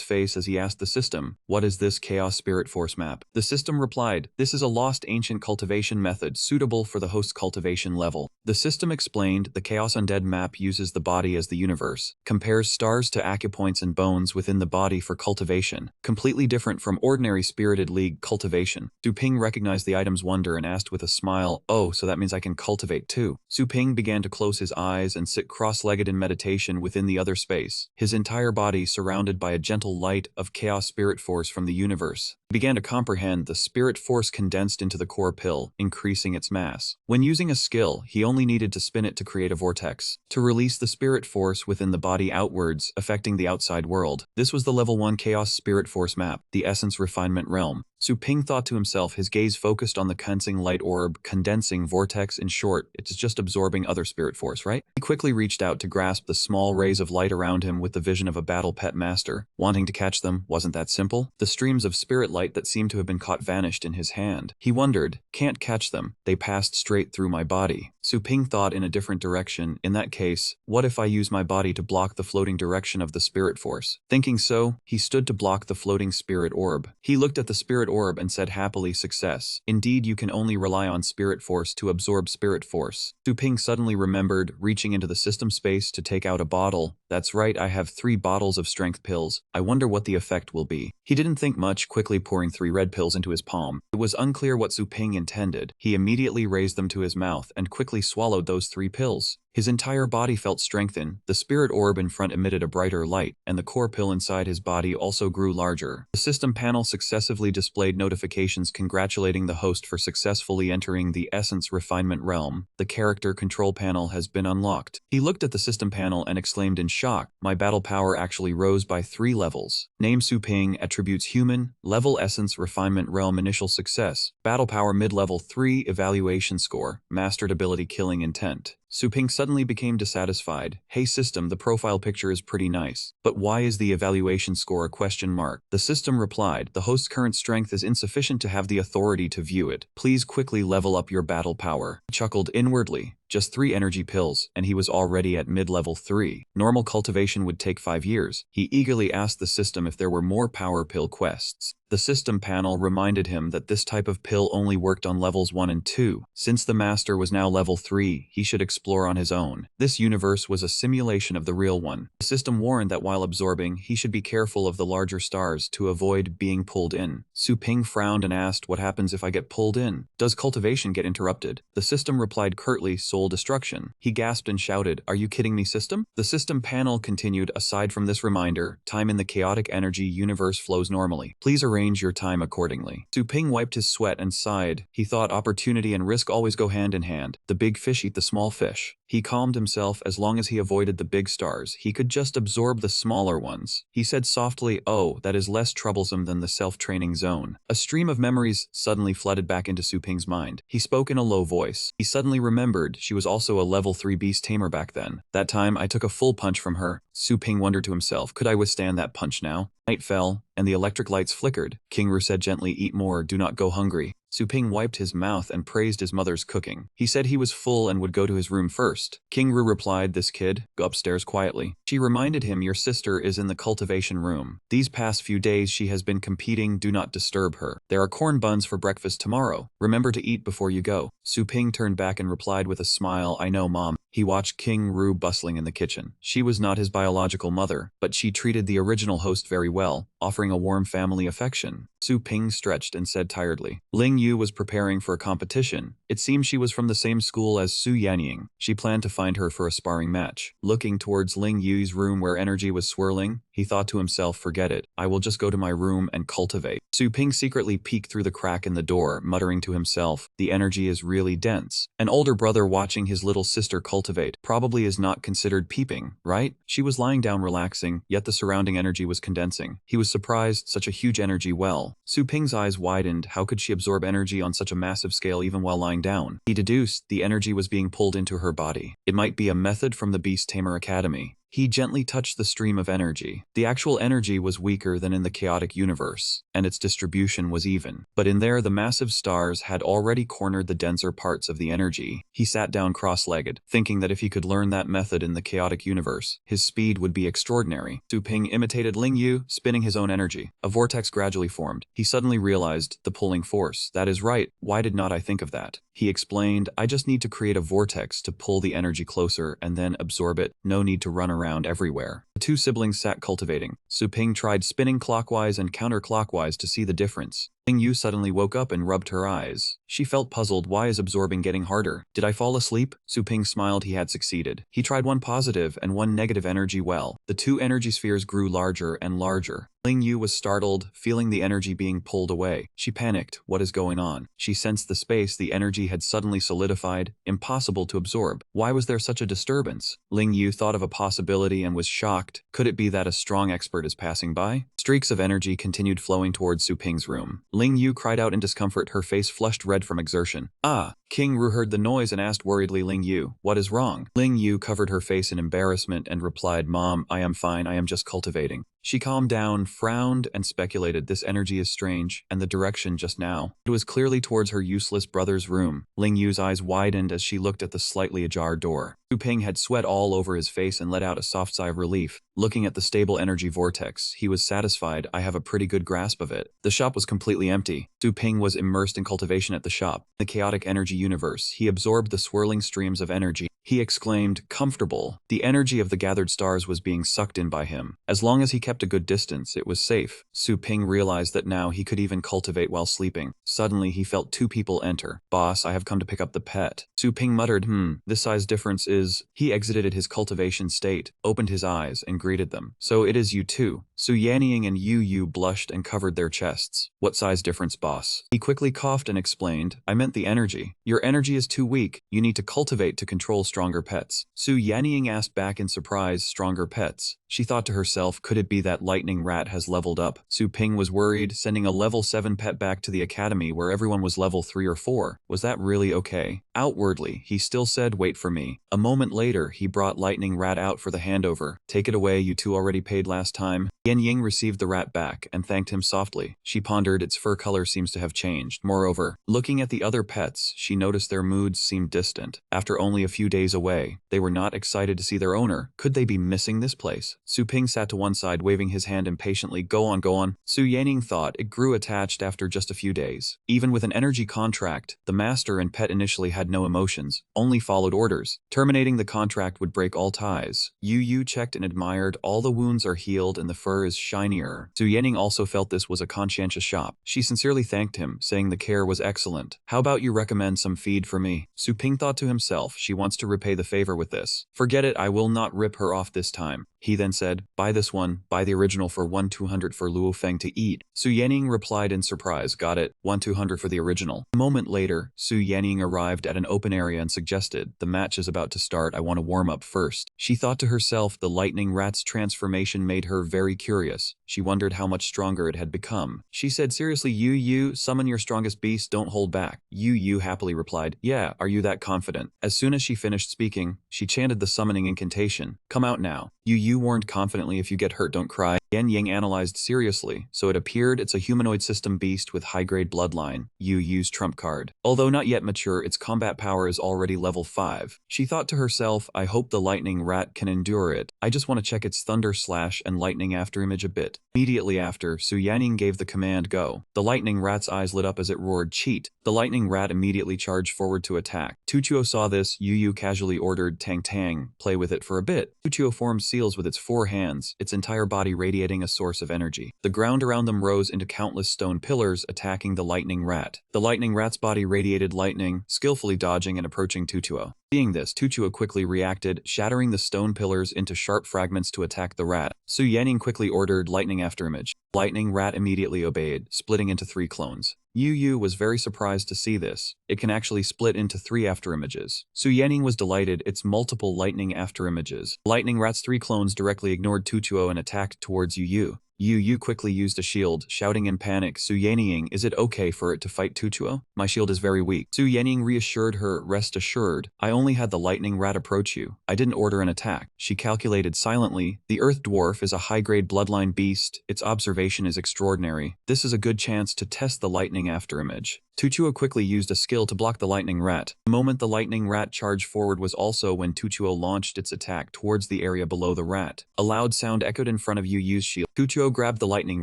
face as he asked the system, what is this Chaos Spirit Force map? The system replied, this is a lost ancient cultivation method suitable for the host's cultivation level. The system explained, the Chaos Undead map uses the body as the universe, compares stars to acupoints and bones within the body for cultivation, completely different from ordinary Spirited League cultivation. Su Ping recognized the item's wonder and asked with a smile, oh, so that means I can cultivate too. Su Ping began to close his eyes and sit cross-legged in meditation within the other space, his entire body surrounded by a gentle light of Chaos Spirit Force from the universe. He began to comprehend the Spirit Force condensed into the core pill, increasing its mass. When using a skill, he only needed to spin it to create a vortex, to release the Spirit Force within the body outwards, affecting the outside world. This was the level 1 Chaos Spirit Force map, the Essence Refinement Realm. Su Ping thought to himself, his gaze focused on the condensing light orb, condensing vortex. In short, it's just absorbing other spirit force, right? He quickly reached out to grasp the small rays of light around him with the vision of a battle pet master. Wanting to catch them, wasn't that simple? The streams of spirit light that seemed to have been caught vanished in his hand. He wondered, can't catch them, they passed straight through my body. Su Ping thought in a different direction, in that case, what if I use my body to block the floating direction of the spirit force? Thinking so, he stood to block the floating spirit orb. He looked at the spirit orb and said happily, success. Indeed, you can only rely on spirit force to absorb spirit force. Su Ping suddenly remembered, reaching into the system space to take out a bottle. That's right, I have 3 bottles of strength pills. I wonder what the effect will be. He didn't think much, quickly pouring 3 red pills into his palm. It was unclear what Su Ping intended. He immediately raised them to his mouth and quickly swallowed those 3 pills. His entire body felt strengthened, the spirit orb in front emitted a brighter light, and the core pill inside his body also grew larger. The system panel successively displayed notifications congratulating the host for successfully entering the Essence Refinement realm. The character control panel has been unlocked. He looked at the system panel and exclaimed in shock, "My battle power actually rose by 3 levels. Name Su Ping, attributes human, level Essence Refinement realm initial success, battle power mid-level 3, evaluation score, mastered ability killing intent." Su Ping suddenly became dissatisfied. "Hey system, the profile picture is pretty nice, but why is the evaluation score a question mark?" The system replied, "The host's current strength is insufficient to have the authority to view it. Please quickly level up your battle power." He chuckled inwardly. Just 3 energy pills, and he was already at mid-level 3. Normal cultivation would take 5 years. He eagerly asked the system if there were more power pill quests. The system panel reminded him that this type of pill only worked on levels 1 and 2. Since the master was now level 3, he should explore on his own. This universe was a simulation of the real one. The system warned that while absorbing, he should be careful of the larger stars to avoid being pulled in. Su Ping frowned and asked, "What happens if I get pulled in? Does cultivation get interrupted?" The system replied curtly, "Soul destruction." He gasped and shouted, "Are you kidding me, system?" The system panel continued, "Aside from this reminder, time in the chaotic energy universe flows normally. Please arrange your time accordingly." Su Ping wiped his sweat and sighed. He thought opportunity and risk always go hand in hand. The big fish eat the small fish. He calmed himself. As long as he avoided the big stars, he could just absorb the smaller ones. He said softly, "Oh, that is less troublesome than the self-training zone." A stream of memories suddenly flooded back into Su Ping's mind. He spoke in a low voice. He suddenly remembered she was also a level 3 beast tamer back then. "That time I took a full punch from her." Su Ping wondered to himself, could I withstand that punch now? Night fell, and the electric lights flickered. King Ru said gently, "Eat more, do not go hungry." Su Ping wiped his mouth and praised his mother's cooking. He said he was full and would go to his room first. King Ru replied, "This kid, go upstairs quietly." She reminded him, "Your sister is in the cultivation room. These past few days she has been competing, do not disturb her. There are corn buns for breakfast tomorrow. Remember to eat before you go." Su Ping turned back and replied with a smile, "I know, Mom." He watched King Ru bustling in the kitchen. She was not his biological mother, but she treated the original host very well, offering a warm family affection. Su Ping stretched and said tiredly. Ling Yu was preparing for a competition. It seemed she was from the same school as Su Yanying. She planned to find her for a sparring match. Looking towards Ling Yu's room where energy was swirling, he thought to himself, "Forget it. I will just go to my room and cultivate." Su Ping secretly peeked through the crack in the door, muttering to himself, "The energy is really dense." An older brother watching his little sister cultivate probably is not considered peeping, right? She was lying down relaxing, yet the surrounding energy was condensing. He was surprised such a huge energy well. Su Ping's eyes widened. How could she absorb energy on such a massive scale even while lying down? He deduced the energy was being pulled into her body. It might be a method from the Beast Tamer Academy. He gently touched the stream of energy. The actual energy was weaker than in the chaotic universe, and its distribution was even. But in there, the massive stars had already cornered the denser parts of the energy. He sat down cross-legged, thinking that if he could learn that method in the chaotic universe, his speed would be extraordinary. Su Ping imitated Ling Yu, spinning his own energy. A vortex gradually formed. He suddenly realized the pulling force. "That is right. Why did not I think of that?" He explained, "I just need to create a vortex to pull the energy closer and then absorb it. No need to run around everywhere." The two siblings sat cultivating. Su Ping tried spinning clockwise and counterclockwise to see the difference. Ling Yu suddenly woke up and rubbed her eyes. She felt puzzled. Why is absorbing getting harder? Did I fall asleep? Su Ping smiled. He had succeeded. He tried one positive and one negative energy well. The two energy spheres grew larger and larger. Ling Yu was startled, feeling the energy being pulled away. She panicked. What is going on? She sensed the space the energy had suddenly solidified, impossible to absorb. Why was there such a disturbance? Ling Yu thought of a possibility and was shocked. Could it be that a strong expert is passing by? Streaks of energy continued flowing towards Su Ping's room. Ling Yu cried out in discomfort, her face flushed red from exertion. "Ah!" King Ru heard the noise and asked worriedly, "Ling Yu, what is wrong?" Ling Yu covered her face in embarrassment and replied, "Mom, I am fine, I am just cultivating." She calmed down, frowned, and speculated, this energy is strange, and the direction just now. It was clearly towards her useless brother's room. Ling Yu's eyes widened as she looked at the slightly ajar door. Su Ping had sweat all over his face and let out a soft sigh of relief. Looking at the stable energy vortex, he was satisfied. I have a pretty good grasp of it. The shop was completely empty. Su Ping was immersed in cultivation at the shop. In the chaotic energy universe, he absorbed the swirling streams of energy. He exclaimed, comfortable. The energy of the gathered stars was being sucked in by him. As long as he kept a good distance, it was safe. Su Ping realized that now he could even cultivate while sleeping. Suddenly, he felt two people enter. Boss, I have come to pick up the pet. Su Ping muttered, this size difference is... He exited his cultivation state, opened his eyes, and greeted them. So it is you two. Su Yanning and Yu Yu blushed and covered their chests. What size difference, boss? He quickly coughed and explained, I meant the energy. Your energy is too weak. You need to cultivate to control stronger pets. Su Yanning asked back in surprise, stronger pets. She thought to herself, could it be that lightning rat has leveled up? Su Ping was worried, sending a level 7 pet back to the academy where everyone was level 3 or 4. Was that really okay? Outwardly, he still said, wait for me. A moment later, he brought lightning rat out for the handover. Take it away, you two already paid last time. Yan Ying received the rat back and thanked him softly. She pondered, its fur color seems to have changed. Moreover, looking at the other pets, she noticed their moods seemed distant. After only a few days away, they were not excited to see their owner. Could they be missing this place? Su Ping sat to one side, waving his hand impatiently. Go on, go on. Su Yanning thought it grew attached after just a few days. Even with an energy contract, the master and pet initially had no emotions, only followed orders. Terminating the contract would break all ties. Yu Yu checked and admired, all the wounds are healed and the fur is shinier. Su Yanning also felt this was a conscientious shop. She sincerely thanked him, saying the care was excellent. How about you recommend some feed for me? Su Ping thought to himself, she wants to repay the favor with this. Forget it, I will not rip her off this time. He then said, buy this one, buy the original for 1,200 for Luo Feng to eat. Su Yanning replied in surprise, got it, 1,200 for the original. A moment later, Su Yanning arrived at an open area and suggested, the match is about to start, I want to warm up first. She thought to herself, the lightning rat's transformation made her very curious. She wondered how much stronger it had become. She said, seriously, Yu Yu, summon your strongest beast, don't hold back. Yu Yu happily replied, yeah, are you that confident? As soon as she finished speaking, she chanted the summoning incantation. Come out now. Yu Yu warned confidently, if you get hurt, don't cry. Yan Ying analyzed seriously, so it appeared it's a humanoid system beast with high-grade bloodline. Yu Yu's trump card. Although not yet mature, its combat power is already level 5. She thought to herself, I hope the lightning rat can endure it. I just want to check its thunder slash and lightning afterimage a bit. Immediately after, Su Yanning gave the command, go. The lightning rat's eyes lit up as it roared, cheat. The lightning rat immediately charged forward to attack. Tuchuo saw this. Yu Yu casually ordered Tang Tang, play with it for a bit. Tuchuo formed seals with its 4 hands, its entire body radiating a source of energy. The ground around them rose into countless stone pillars, attacking the lightning rat. The lightning rat's body radiated lightning, skillfully dodging and approaching Tuchuo. Seeing this, Tuchuo quickly reacted, shattering the stone pillars into sharp fragments to attack the rat. Su Yanning quickly ordered lightning afterimage. Lightning rat immediately obeyed, splitting into 3 clones. Yu Yu was very surprised to see this. It can actually split into 3 afterimages. Su Yanning was delighted, its multiple lightning afterimages. Lightning rat's 3 clones directly ignored Tuchuo and attacked towards Yu Yu. Yu Yu quickly used a shield, shouting in panic, Su Yanning, is it okay for it to fight Tuchuo? My shield is very weak. Su Yanning reassured her, rest assured, I only had the lightning rat approach you. I didn't order an attack. She calculated silently, the earth dwarf is a high-grade bloodline beast, its observation is extraordinary. This is a good chance to test the lightning afterimage. Tuchuo quickly used a skill to block the lightning rat. The moment the lightning rat charged forward was also when Tuchuo launched its attack towards the area below the rat. A loud sound echoed in front of Yu Yu's shield. Tuchuo grabbed the lightning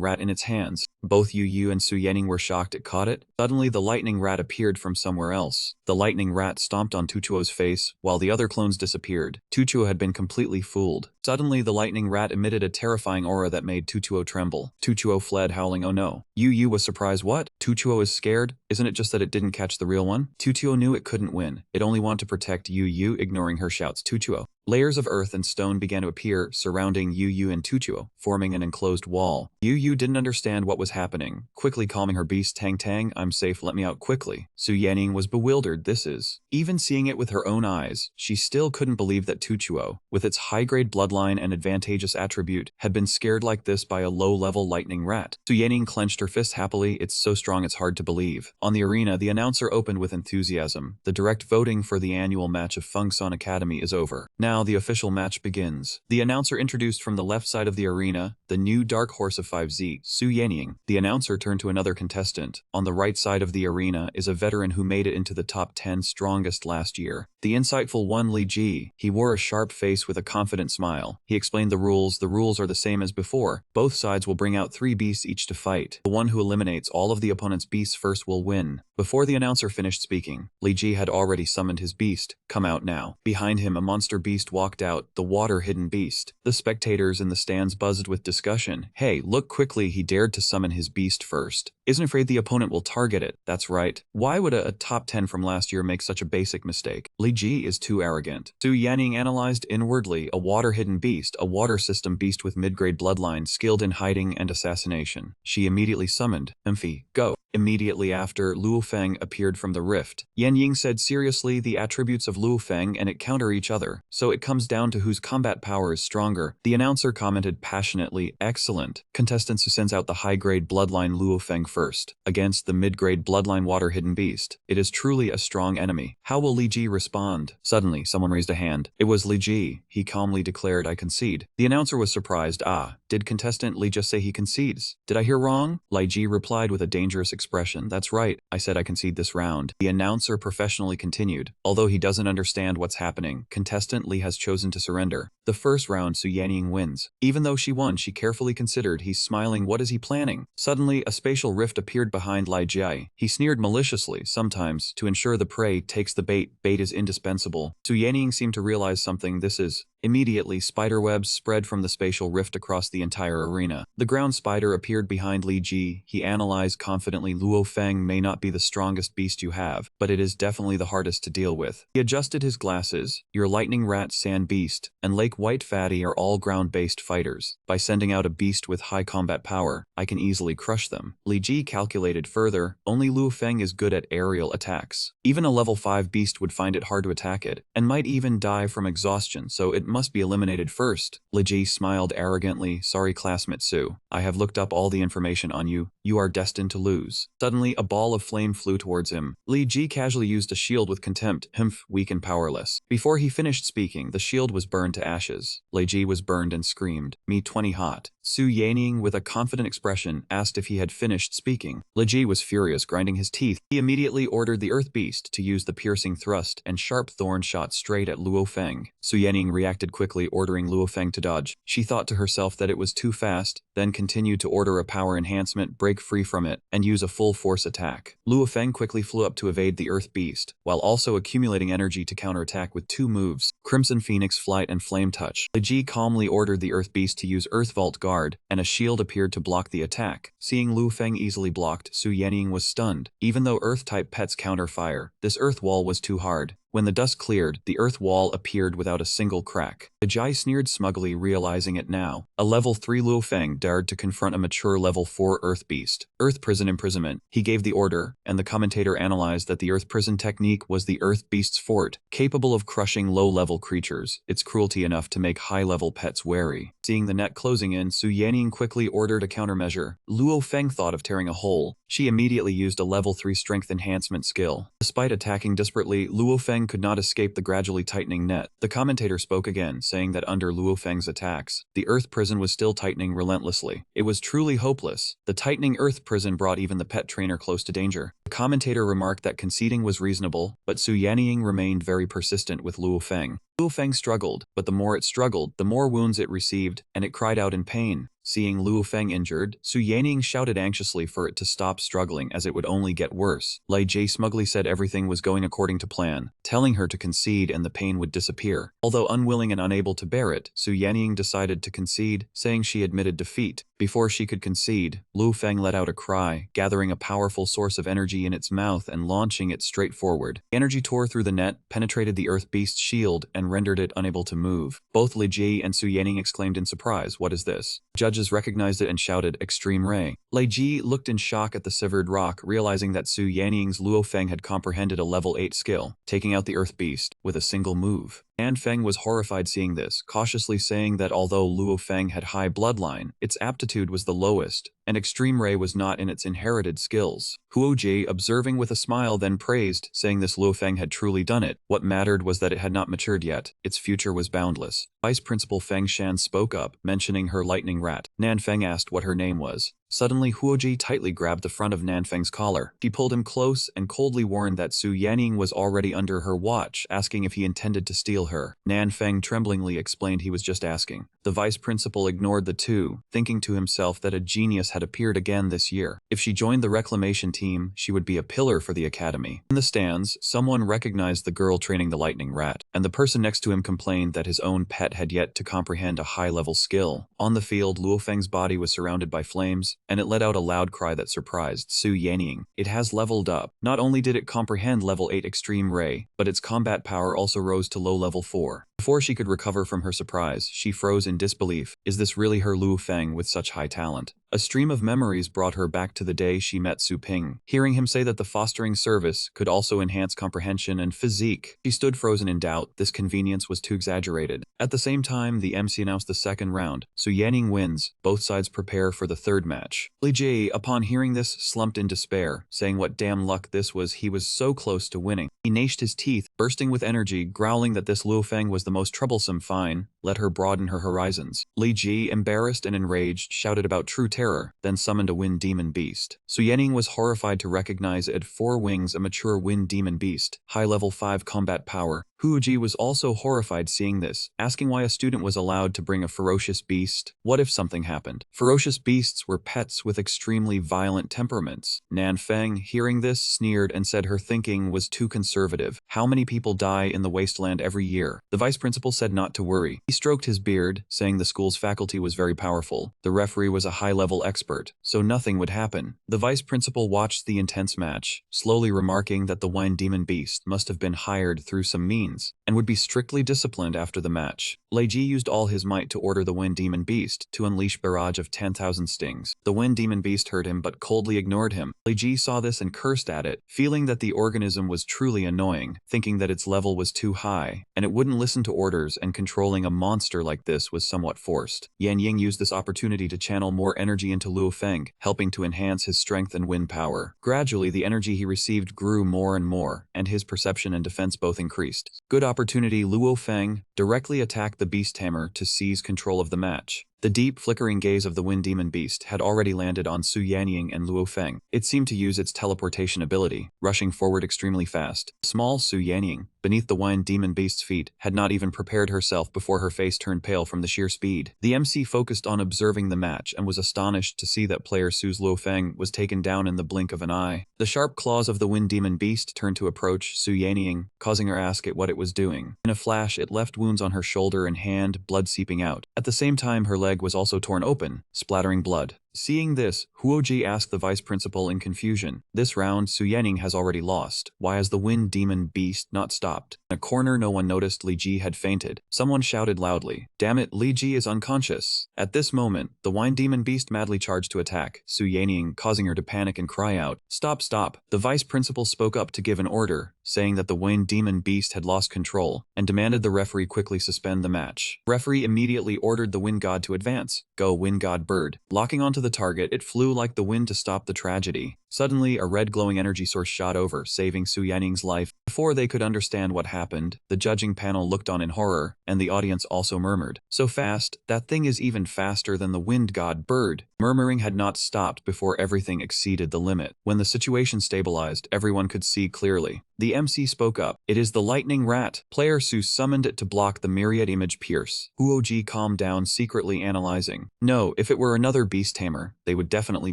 rat in its hands. Both Yu Yu and Su Yanning were shocked it caught it. Suddenly the lightning rat appeared from somewhere else. The lightning rat stomped on Tuchuo's face, while the other clones disappeared. Tuchuo had been completely fooled. Suddenly the lightning rat emitted a terrifying aura that made Tuchuo tremble. Tuchuo fled, howling, oh no. Yu Yu was surprised, what? Tuchuo is scared? Isn't it just that it didn't catch the real one? Tuchuo knew it couldn't win. It only wanted to protect Yu Yu, ignoring her shouts. Tuchuo. Layers of earth and stone began to appear, surrounding Yu Yu and Tuchuo, forming an enclosed wall. Yu Yu didn't understand what was happening, quickly calming her beast, Tang Tang, I'm safe, let me out quickly. Su Yanning was bewildered, this is. Even seeing it with her own eyes, she still couldn't believe that Tuchuo, with its high-grade bloodline and advantageous attribute, had been scared like this by a low-level lightning rat. Su Yanning clenched her fist happily, it's so strong it's hard to believe. On the arena, the announcer opened with enthusiasm. The direct voting for the annual match of Fungson Academy is over. Now the official match begins. The announcer introduced from the left side of the arena, the new dark horse of 5Z, Su Yanning. The announcer turned to another contestant. On the right side of the arena is a veteran who made it into the top 10 strongest last year. The insightful one, Li Ji. He wore a sharp face with a confident smile. He explained the rules. The rules are the same as before. Both sides will bring out 3 beasts each to fight. The one who eliminates all of the opponent's beasts first will win. Before the announcer finished speaking, Li Ji had already summoned his beast. Come out now. Behind him, a monster beast walked out, the water-hidden beast. The spectators in the stands buzzed with discussion. Hey, look quickly, he dared to summon his beast first. Isn't afraid the opponent will target it. That's right. Why would a top 10 from last year make such a basic mistake? Li Ji is too arrogant. Su Yanning analyzed inwardly. A water-hidden beast, a water system beast with mid-grade bloodline, skilled in hiding and assassination. She immediately summoned, Emphi, go. Immediately after, Luo Feng appeared from the rift. Yan Ying said seriously, the attributes of Luo Feng and it counter each other, so it comes down to whose combat power is stronger. The announcer commented passionately, excellent. Contestants who sends out the high-grade bloodline Luo Feng first, against the mid-grade bloodline water-hidden beast. It is truly a strong enemy. How will Li Ji respond? Suddenly, someone raised a hand. It was Li Ji. He calmly declared, I concede. The announcer was surprised. Did contestant Li just say he concedes? Did I hear wrong? Li Ji replied with a dangerous expression. That's right, I said I concede this round. The announcer professionally continued. Although he doesn't understand what's happening, contestant Li has chosen to surrender. The first round, Su Yanning wins. Even though she won, she carefully considered. He's smiling. What is he planning? Suddenly, a spatial rift appeared behind Li Ji. He sneered maliciously. Sometimes, to ensure the prey takes the bait, bait is indispensable. Su Yanning seemed to realize something. This is... Immediately, spiderwebs spread from the spatial rift across the entire arena. The ground spider appeared behind Li Ji. He analyzed confidently. Luo Feng may not be the strongest beast you have, but it is definitely the hardest to deal with. He adjusted his glasses. Your lightning rat, sand beast, and lake white fatty are all ground-based fighters. By sending out a beast with high combat power, I can easily crush them. Li Ji calculated further. Only Luo Feng is good at aerial attacks. Even a level 5 beast would find it hard to attack it, and might even die from exhaustion, so it must be eliminated first. Li Ji smiled arrogantly. Sorry, classmate Su. I have looked up all the information on you. You are destined to lose. Suddenly, a ball of flame flew towards him. Li Ji casually used a shield with contempt. Humph, weak and powerless. Before he finished speaking, the shield was burned to ashes. Li Ji was burned and screamed, me 20 hot. Su Yanning, with a confident expression, asked if he had finished speaking. Li Ji was furious, grinding his teeth. He immediately ordered the earth beast to use the piercing thrust and sharp thorn shot straight at Luo Feng. Su Yanning reacted quickly, ordering Luo Feng to dodge. She thought to herself that it was too fast, then continued to order a power enhancement, break free from it, and use a full force attack. Luo Feng quickly flew up to evade the earth beast, while also accumulating energy to counterattack with 2 moves, Crimson Phoenix Flight and Flame Touch. Li Ji calmly ordered the earth beast to use Earth Vault Guard, and a shield appeared to block the attack. Seeing Luo Feng easily blocked, Su Yanning was stunned. Even though earth-type pets counter fire, this earth wall was too hard. When the dust cleared, the earth wall appeared without a single crack. The Jai sneered smugly, realizing it now. A level 3 Luo Feng dared to confront a mature level 4 earth beast. Earth prison imprisonment. He gave the order, and the commentator analyzed that the earth prison technique was the earth beast's fort, capable of crushing low-level creatures. It's cruelty enough to make high-level pets wary. Seeing the net closing in, Su Yanning quickly ordered a countermeasure. Luo Feng thought of tearing a hole. She immediately used a level 3 strength enhancement skill. Despite attacking desperately, Luo Feng could not escape the gradually tightening net. The commentator spoke again, saying that under Luo Feng's attacks, the earth prison was still tightening relentlessly. It was truly hopeless. The tightening earth prison brought even the pet trainer close to danger. The commentator remarked that conceding was reasonable, but Su Yanning remained very persistent with Luo Feng. Luo Feng struggled, but the more it struggled, the more wounds it received, and it cried out in pain. Seeing Luo Feng injured, Su Yanning shouted anxiously for it to stop struggling, as it would only get worse. Li Ji smugly said everything was going according to plan, telling her to concede and the pain would disappear. Although unwilling and unable to bear it, Su Yanning decided to concede, saying she admitted defeat. Before she could concede, Luo Feng let out a cry, gathering a powerful source of energy in its mouth and launching it straight forward. The energy tore through the net, penetrated the earth beast's shield, and rendered it unable to move. Both Li Ji and Su Yanning exclaimed in surprise, "What is this?" Judges recognized it and shouted, "Extreme Ray." Li Ji looked in shock at the severed rock, realizing that Su Yanning's Luo Feng had comprehended a level 8 skill, taking out the earth beast with a single move. An Feng was horrified seeing this, cautiously saying that although Luo Feng had high bloodline, its aptitude was the lowest, and Extreme Ray was not in its inherited skills. Huoji, observing with a smile, then praised, saying this Luofeng had truly done it. What mattered was that it had not matured yet. Its future was boundless. Vice Principal Feng Shan spoke up, mentioning her lightning rat. Nanfeng asked what her name was. Suddenly, Huoji tightly grabbed the front of Nanfeng's collar. She pulled him close and coldly warned that Su Yanning was already under her watch, asking if he intended to steal her. Nanfeng tremblingly explained he was just asking. The vice principal ignored the two, thinking to himself that a genius had appeared again this year. If she joined the reclamation team, she would be a pillar for the academy. In the stands, someone recognized the girl training the lightning rat, and the person next to him complained that his own pet had yet to comprehend a high-level skill. On the field, Luofeng's body was surrounded by flames, and it let out a loud cry that surprised Su Yanning. It has leveled up. Not only did it comprehend level 8 Extreme Ray, but its combat power also rose to low level 4. Before she could recover from her surprise, she froze in disbelief. Is this really her Luofeng with such high talent? A stream of memories brought her back to the day she met Su Ping. Hearing him say that the fostering service could also enhance comprehension and physique, she stood frozen in doubt. This convenience was too exaggerated. At the same time, the MC announced the second round. Su Yanning wins. Both sides prepare for the third match. Li Jie, upon hearing this, slumped in despair, saying what damn luck this was. He was so close to winning. He gnashed his teeth, bursting with energy, growling that this Luofeng was the most troublesome. Fine, let her broaden her horizons. Li Jie, embarrassed and enraged, shouted about true terror, then summoned a wind demon beast. Su Yanning was horrified to recognize it had 4 wings, a mature wind demon beast, high level 5 combat power. Huoji was also horrified seeing this, asking why a student was allowed to bring a ferocious beast. What if something happened? Ferocious beasts were pets with extremely violent temperaments. Nanfeng, hearing this, sneered and said her thinking was too conservative. How many people die in the wasteland every year? The vice principal said not to worry. He stroked his beard, saying the school's faculty was very powerful. The referee was a high-level expert, so nothing would happen. The vice principal watched the intense match, slowly remarking that the wine demon beast must have been hired through some means and would be strictly disciplined after the match. Lei Ji used all his might to order the Wind Demon Beast to unleash barrage of 10,000 stings. The Wind Demon Beast heard him but coldly ignored him. Lei Ji saw this and cursed at it, feeling that the organism was truly annoying, thinking that its level was too high, and it wouldn't listen to orders, and controlling a monster like this was somewhat forced. Yan Ying used this opportunity to channel more energy into Luo Feng, helping to enhance his strength and wind power. Gradually, the energy he received grew more and more, and his perception and defense both increased. Good opportunity. Luo Feng directly attacked the Beast Hammer to seize control of the match. The deep, flickering gaze of the Wind Demon Beast had already landed on Su Yanying and Luo Feng. It seemed to use its teleportation ability, rushing forward extremely fast. Small Su Yanying, beneath the Wind Demon Beast's feet, had not even prepared herself before her face turned pale from the sheer speed. The MC focused on observing the match and was astonished to see that player Su's Luo Feng was taken down in the blink of an eye. The sharp claws of the Wind Demon Beast turned to approach Su Yanying, causing her to ask it what it was doing. In a flash, it left wounds on her shoulder and hand, blood seeping out. At the same time, her leg was also torn open, splattering blood. Seeing this, Huoji asked the vice principal in confusion. This round, Su Yanning has already lost. Why has the Wind Demon Beast not stopped? In a corner, no one noticed Li Ji had fainted. Someone shouted loudly, "Damn it, Li Ji is unconscious." At this moment, the Wind Demon Beast madly charged to attack Su Yanning, causing her to panic and cry out, "Stop, stop." The vice principal spoke up to give an order, saying that the Wind Demon Beast had lost control, and demanded the referee quickly suspend the match. Referee immediately ordered the Wind God to advance. Go, Wind God Bird. Locking onto the target, it flew like the wind to stop the tragedy. Suddenly, a red glowing energy source shot over, saving Su Yanning's life. Before they could understand what happened, the judging panel looked on in horror, and the audience also murmured, "So fast, that thing is even faster than the Wind God Bird." Murmuring had not stopped before everything exceeded the limit. When the situation stabilized, everyone could see clearly. The MC spoke up. "It is the lightning rat." Player Su summoned it to block the myriad image pierce. Huoji calmed down, secretly analyzing. No, if it were another beast tamer, they would definitely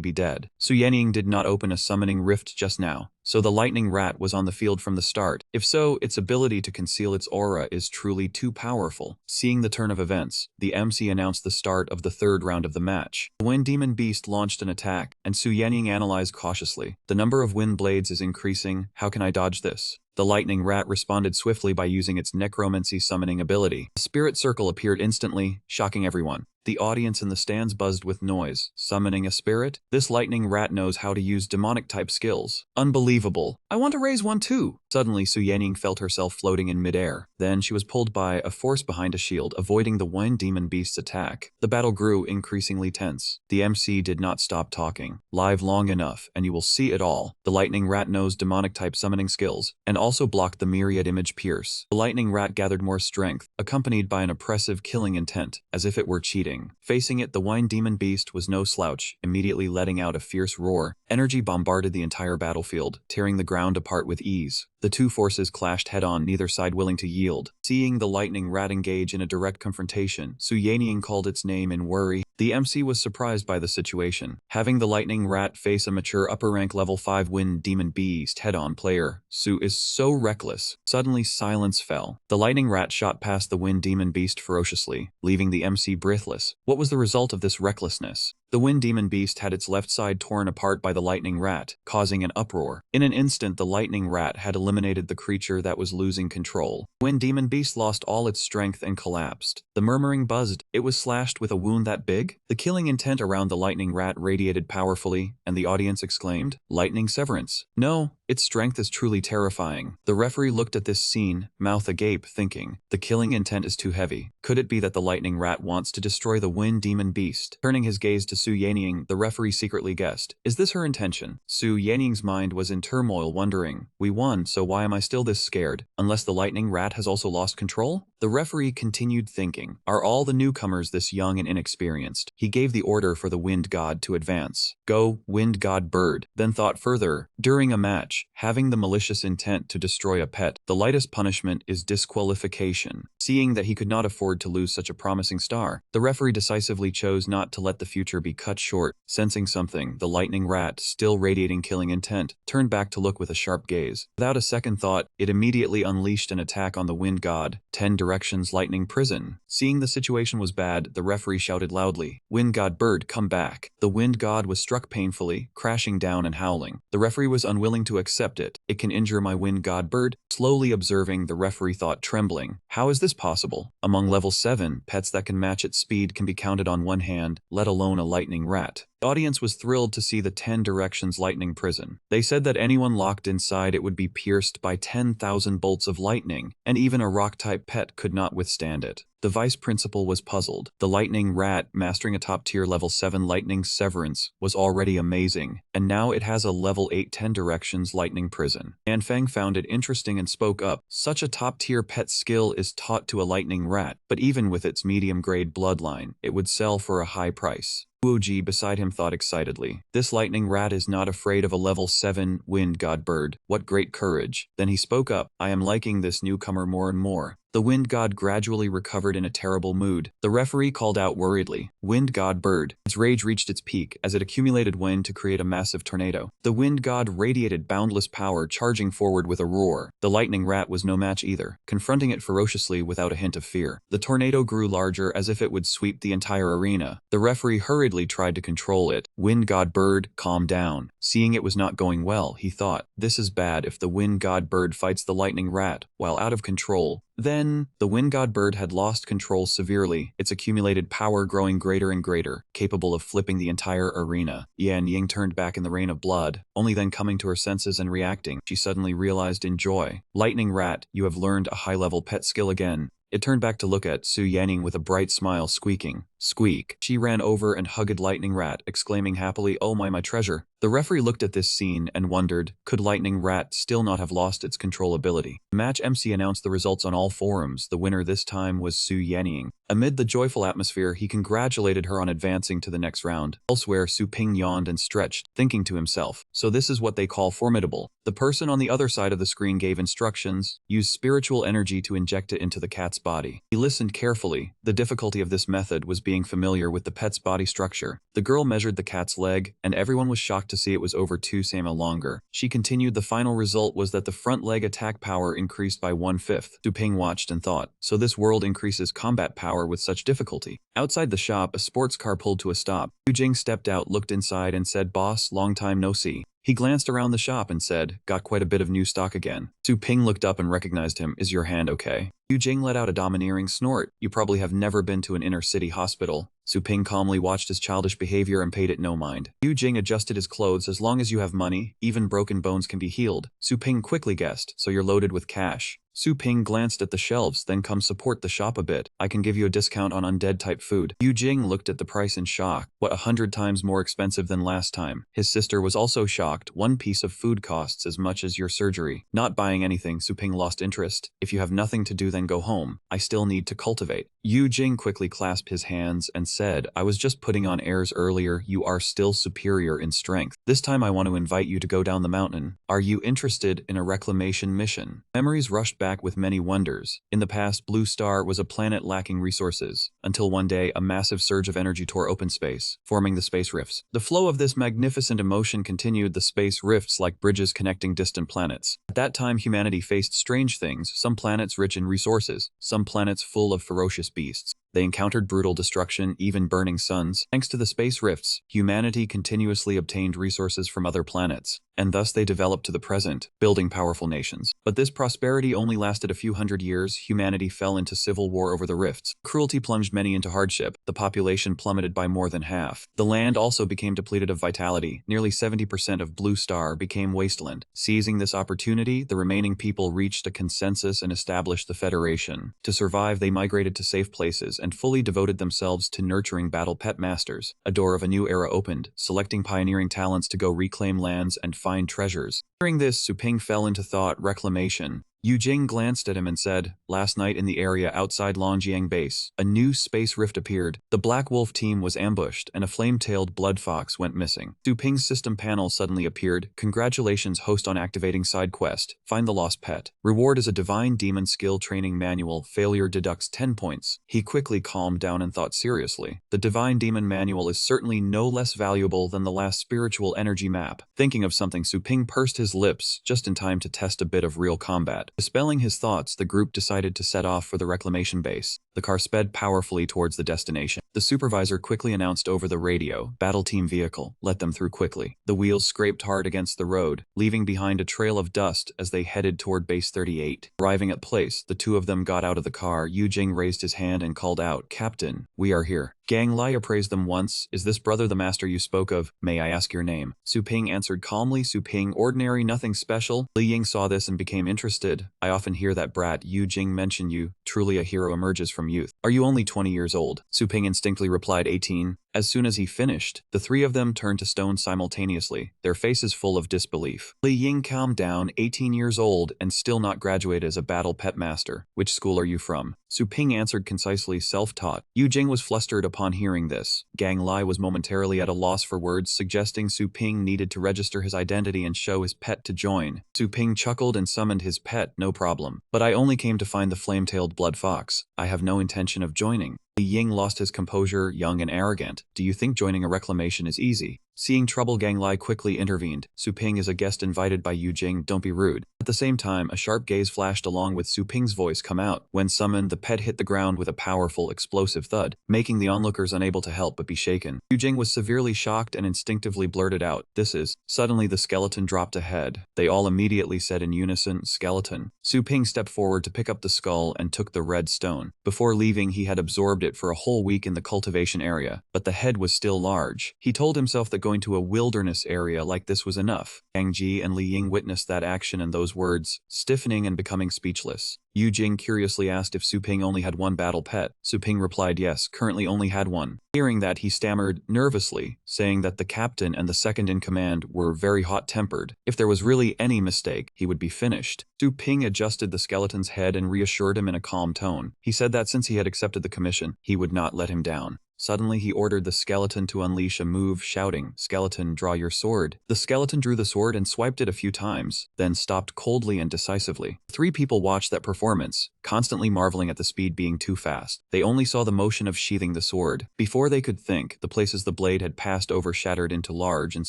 be dead. Su Yanning did not open a summoning rift just now, so the lightning rat was on the field from the start. If so, its ability to conceal its aura is truly too powerful. Seeing the turn of events, the MC announced the start of the third round of the match. The Wind Demon Beast launched an attack, and Su Yanning analyzed cautiously. The number of wind blades is increasing. How can I dodge this? The lightning rat responded swiftly by using its necromancy summoning ability. A spirit circle appeared instantly, shocking everyone. The audience in the stands buzzed with noise. Summoning a spirit? This lightning rat knows how to use demonic-type skills. Unbelievable. Unbelievable. I want to raise one too. Suddenly, Su Yanning felt herself floating in midair. Then she was pulled by a force behind a shield, avoiding the wind demon beast's attack. The battle grew increasingly tense. The MC did not stop talking. Live long enough, and you will see it all. The lightning rat knows demonic-type summoning skills, and also blocked the myriad image pierce. The lightning rat gathered more strength, accompanied by an oppressive killing intent, as if it were cheating. Facing it, the wine demon beast was no slouch, immediately letting out a fierce roar. Energy bombarded the entire battlefield, tearing the ground apart with ease. The two forces clashed head-on, neither side willing to yield. Seeing the lightning rat engage in a direct confrontation, Su Yanning called its name in worry. The MC was surprised by the situation. Having the lightning rat face a mature upper-rank level 5 wind demon beast head-on player, Su is so reckless. Suddenly silence fell. The lightning rat shot past the wind demon beast ferociously, leaving the MC breathless. What was the result of this recklessness? The wind demon beast had its left side torn apart by the lightning rat, causing an uproar. In an instant, the lightning rat had eliminated the creature that was losing control. The wind demon beast lost all its strength and collapsed. The murmuring buzzed. It was slashed with a wound that big? The killing intent around the lightning rat radiated powerfully, and the audience exclaimed, "Lightning severance." No, its strength is truly terrifying. The referee looked at this scene, mouth agape, thinking, the killing intent is too heavy. Could it be that the lightning rat wants to destroy the wind demon beast? Turning his gaze to Su Yanning, the referee secretly guessed, is this her intention? Su Yanning's mind was in turmoil, wondering, we won, so why am I still this scared? Unless the lightning rat has also lost control? The referee continued thinking, are all the newcomers this young and inexperienced? He gave the order for the wind god to advance. Go, wind god bird. Then thought further, during a match, having the malicious intent to destroy a pet, the lightest punishment is disqualification. Seeing that he could not afford to lose such a promising star, the referee decisively chose not to let the future be cut short. Sensing something, the lightning rat, still radiating killing intent, turned back to look with a sharp gaze. Without a second thought, it immediately unleashed an attack on the wind god. 10 directions lightning prison. Seeing the situation was bad, the referee shouted loudly, "Wind god bird, come back." The wind god was struck painfully, crashing down and howling. The referee was unwilling to accept it. It can injure my wind god bird? Slowly observing, the referee thought, trembling. How is this possible? Among level 7, pets that can match its speed can be counted on one hand, let alone a lightning rat. The audience was thrilled to see the 10 directions lightning prison. They said that anyone locked inside it would be pierced by 10,000 bolts of lightning, and even a rock-type pet could not withstand it. The vice principal was puzzled. The lightning rat, mastering a top-tier level 7 lightning severance, was already amazing, and now it has a level 8 10 directions lightning prison. Anfeng found it interesting and spoke up. Such a top-tier pet skill is taught to a lightning rat, but even with its medium-grade bloodline, it would sell for a high price. Uoji beside him thought excitedly, this lightning rat is not afraid of a level 7 wind god bird. What great courage. Then he spoke up, I am liking this newcomer more and more. The wind god gradually recovered in a terrible mood. The referee called out worriedly, wind god bird. Its rage reached its peak as it accumulated wind to create a massive tornado. The wind god radiated boundless power, charging forward with a roar. The lightning rat was no match either, confronting it ferociously without a hint of fear. The tornado grew larger as if it would sweep the entire arena. The referee hurriedly tried to control it. Wind god bird, calm down. Seeing it was not going well, he thought, this is bad if the wind god bird fights the lightning rat while out of control. Then, the wind god bird had lost control severely, its accumulated power growing greater and greater, capable of flipping the entire arena. Yan Ying turned back in the rain of blood, only then coming to her senses and reacting, she suddenly realized in joy. Lightning rat, you have learned a high-level pet skill again. It turned back to look at Su Yanning with a bright smile, squeaking. Squeak. She ran over and hugged Lightning Rat, exclaiming happily, oh my treasure. The referee looked at this scene and wondered, could Lightning Rat still not have lost its controllability? Match MC announced the results on all forums. The winner this time was Su Yanning. Amid the joyful atmosphere, he congratulated her on advancing to the next round. Elsewhere, Su Ping yawned and stretched, thinking to himself, so this is what they call formidable. The person on the other side of the screen gave instructions, use spiritual energy to inject it into the cat's body. He listened carefully. The difficulty of this method was being familiar with the pet's body structure. The girl measured the cat's leg, and everyone was shocked to see it was over 2 cm longer. She continued, the final result was that the front leg attack power increased by 1/5. Su Ping watched and thought, so this world increases combat power with such difficulty. Outside the shop, a sports car pulled to a stop. Yu Jing stepped out, looked inside and said, boss, long time no see. He glanced around the shop and said, "Got quite a bit of new stock again." Su Ping looked up and recognized him. "Is your hand okay?" Yu Jing let out a domineering snort. "You probably have never been to an inner-city hospital." Su Ping calmly watched his childish behavior and paid it no mind. Yu Jing adjusted his clothes. "As long as you have money, even broken bones can be healed." Su Ping quickly guessed, "So you're loaded with cash." Su Ping glanced at the shelves, "Then come support the shop a bit. I can give you a discount on undead-type food." Yu Jing looked at the price in shock. What, 100 times more expensive than last time? His sister was also shocked. One piece of food costs as much as your surgery. Not buying anything, Su Ping lost interest. "If you have nothing to do, then go home. I still need to cultivate." Yu Jing quickly clasped his hands and said, "I was just putting on airs earlier. You are still superior in strength. This time I want to invite you to go down the mountain. Are you interested in a reclamation mission?" Memories rushed back with many wonders. In the past, Blue Star was a planet lacking resources, until one day a massive surge of energy tore open space, forming the space rifts. The flow of this magnificent emotion continued, the space rifts like bridges connecting distant planets. At that time, humanity faced strange things, some planets rich in resources, some planets full of ferocious beasts. They encountered brutal destruction, even burning suns. Thanks to the space rifts, humanity continuously obtained resources from other planets, and thus they developed to the present, building powerful nations. But this prosperity only lasted a few hundred years. Humanity fell into civil war over the rifts. Cruelty plunged many into hardship. The population plummeted by more than half. The land also became depleted of vitality. Nearly 70% of Blue Star became wasteland. Seizing this opportunity, the remaining people reached a consensus and established the Federation. To survive, they migrated to safe places and fully devoted themselves to nurturing battle pet masters. A door of a new era opened, selecting pioneering talents to go reclaim lands and find treasures. Hearing this, Su Ping fell into thought. Reclamation. Yu Jing glanced at him and said, "Last night in the area outside Longjiang Base, a new space rift appeared. The Black Wolf team was ambushed, and a flame-tailed blood fox went missing." Su Ping's system panel suddenly appeared. "Congratulations, host, on activating side quest. Find the lost pet. Reward is a divine demon skill training manual. Failure deducts 10 points." He quickly calmed down and thought seriously. The divine demon manual is certainly no less valuable than the last spiritual energy map. Thinking of something, Su Ping pursed his lips, just in time to test a bit of real combat. Dispelling his thoughts, the group decided to set off for the reclamation base. The car sped powerfully towards the destination. The supervisor quickly announced over the radio, "Battle team vehicle, let them through quickly." The wheels scraped hard against the road, leaving behind a trail of dust as they headed toward Base 38. Arriving at place, the two of them got out of the car. Yu Jing raised his hand and called out, "Captain, we are here." Gang Lai appraised them once. "Is this brother the master you spoke of? May I ask your name?" Su Ping answered calmly. "Su Ping, ordinary, nothing special." Li Ying saw this and became interested. "I often hear that brat Yu Jing mention you. Truly a hero emerges from youth. Are you only 20 years old?" Su Ping instinctively replied, 18. As soon as he finished, the three of them turned to stone simultaneously, their faces full of disbelief. Li Ying calmed down, 18 years old and still not graduated as a battle pet master. "Which school are you from?" Su Ping answered concisely, "Self-taught." Yu Jing was flustered upon hearing this. Gang Lai was momentarily at a loss for words, suggesting Su Ping needed to register his identity and show his pet to join. Su Ping chuckled and summoned his pet, "No problem. But I only came to find the flame-tailed blood fox. I have no intention of joining." Li Ying lost his composure, young and arrogant. "Do you think joining a reclamation is easy?" Seeing trouble, Gang Lai quickly intervened. "Su Ping is a guest invited by Yu Jing, don't be rude." At the same time, a sharp gaze flashed along with Su Ping's voice come out. When summoned, the pet hit the ground with a powerful, explosive thud, making the onlookers unable to help but be shaken. Yu Jing was severely shocked and instinctively blurted out, "This is..." Suddenly the skeleton dropped ahead. They all immediately said in unison, "Skeleton." Su Ping stepped forward to pick up the skull and took the red stone. Before leaving, he had absorbed it for a whole week in the cultivation area, but the head was still large. He told himself that going to a wilderness area like this was enough. Yang Ji and Li Ying witnessed that action and those words, stiffening and becoming speechless. Yu Jing curiously asked if Su Ping only had one battle pet. Su Ping replied yes, currently only had one. Hearing that, he stammered nervously, saying that the captain and the second in command were very hot-tempered. If there was really any mistake, he would be finished. Su Ping adjusted the skeleton's head and reassured him in a calm tone. He said that since he had accepted the commission, he would not let him down. Suddenly, he ordered the skeleton to unleash a move, shouting, "Skeleton, draw your sword." The skeleton drew the sword and swiped it a few times, then stopped coldly and decisively. Three people watched that performance, constantly marveling at the speed being too fast. They only saw the motion of sheathing the sword. Before they could think, the places the blade had passed over shattered into large and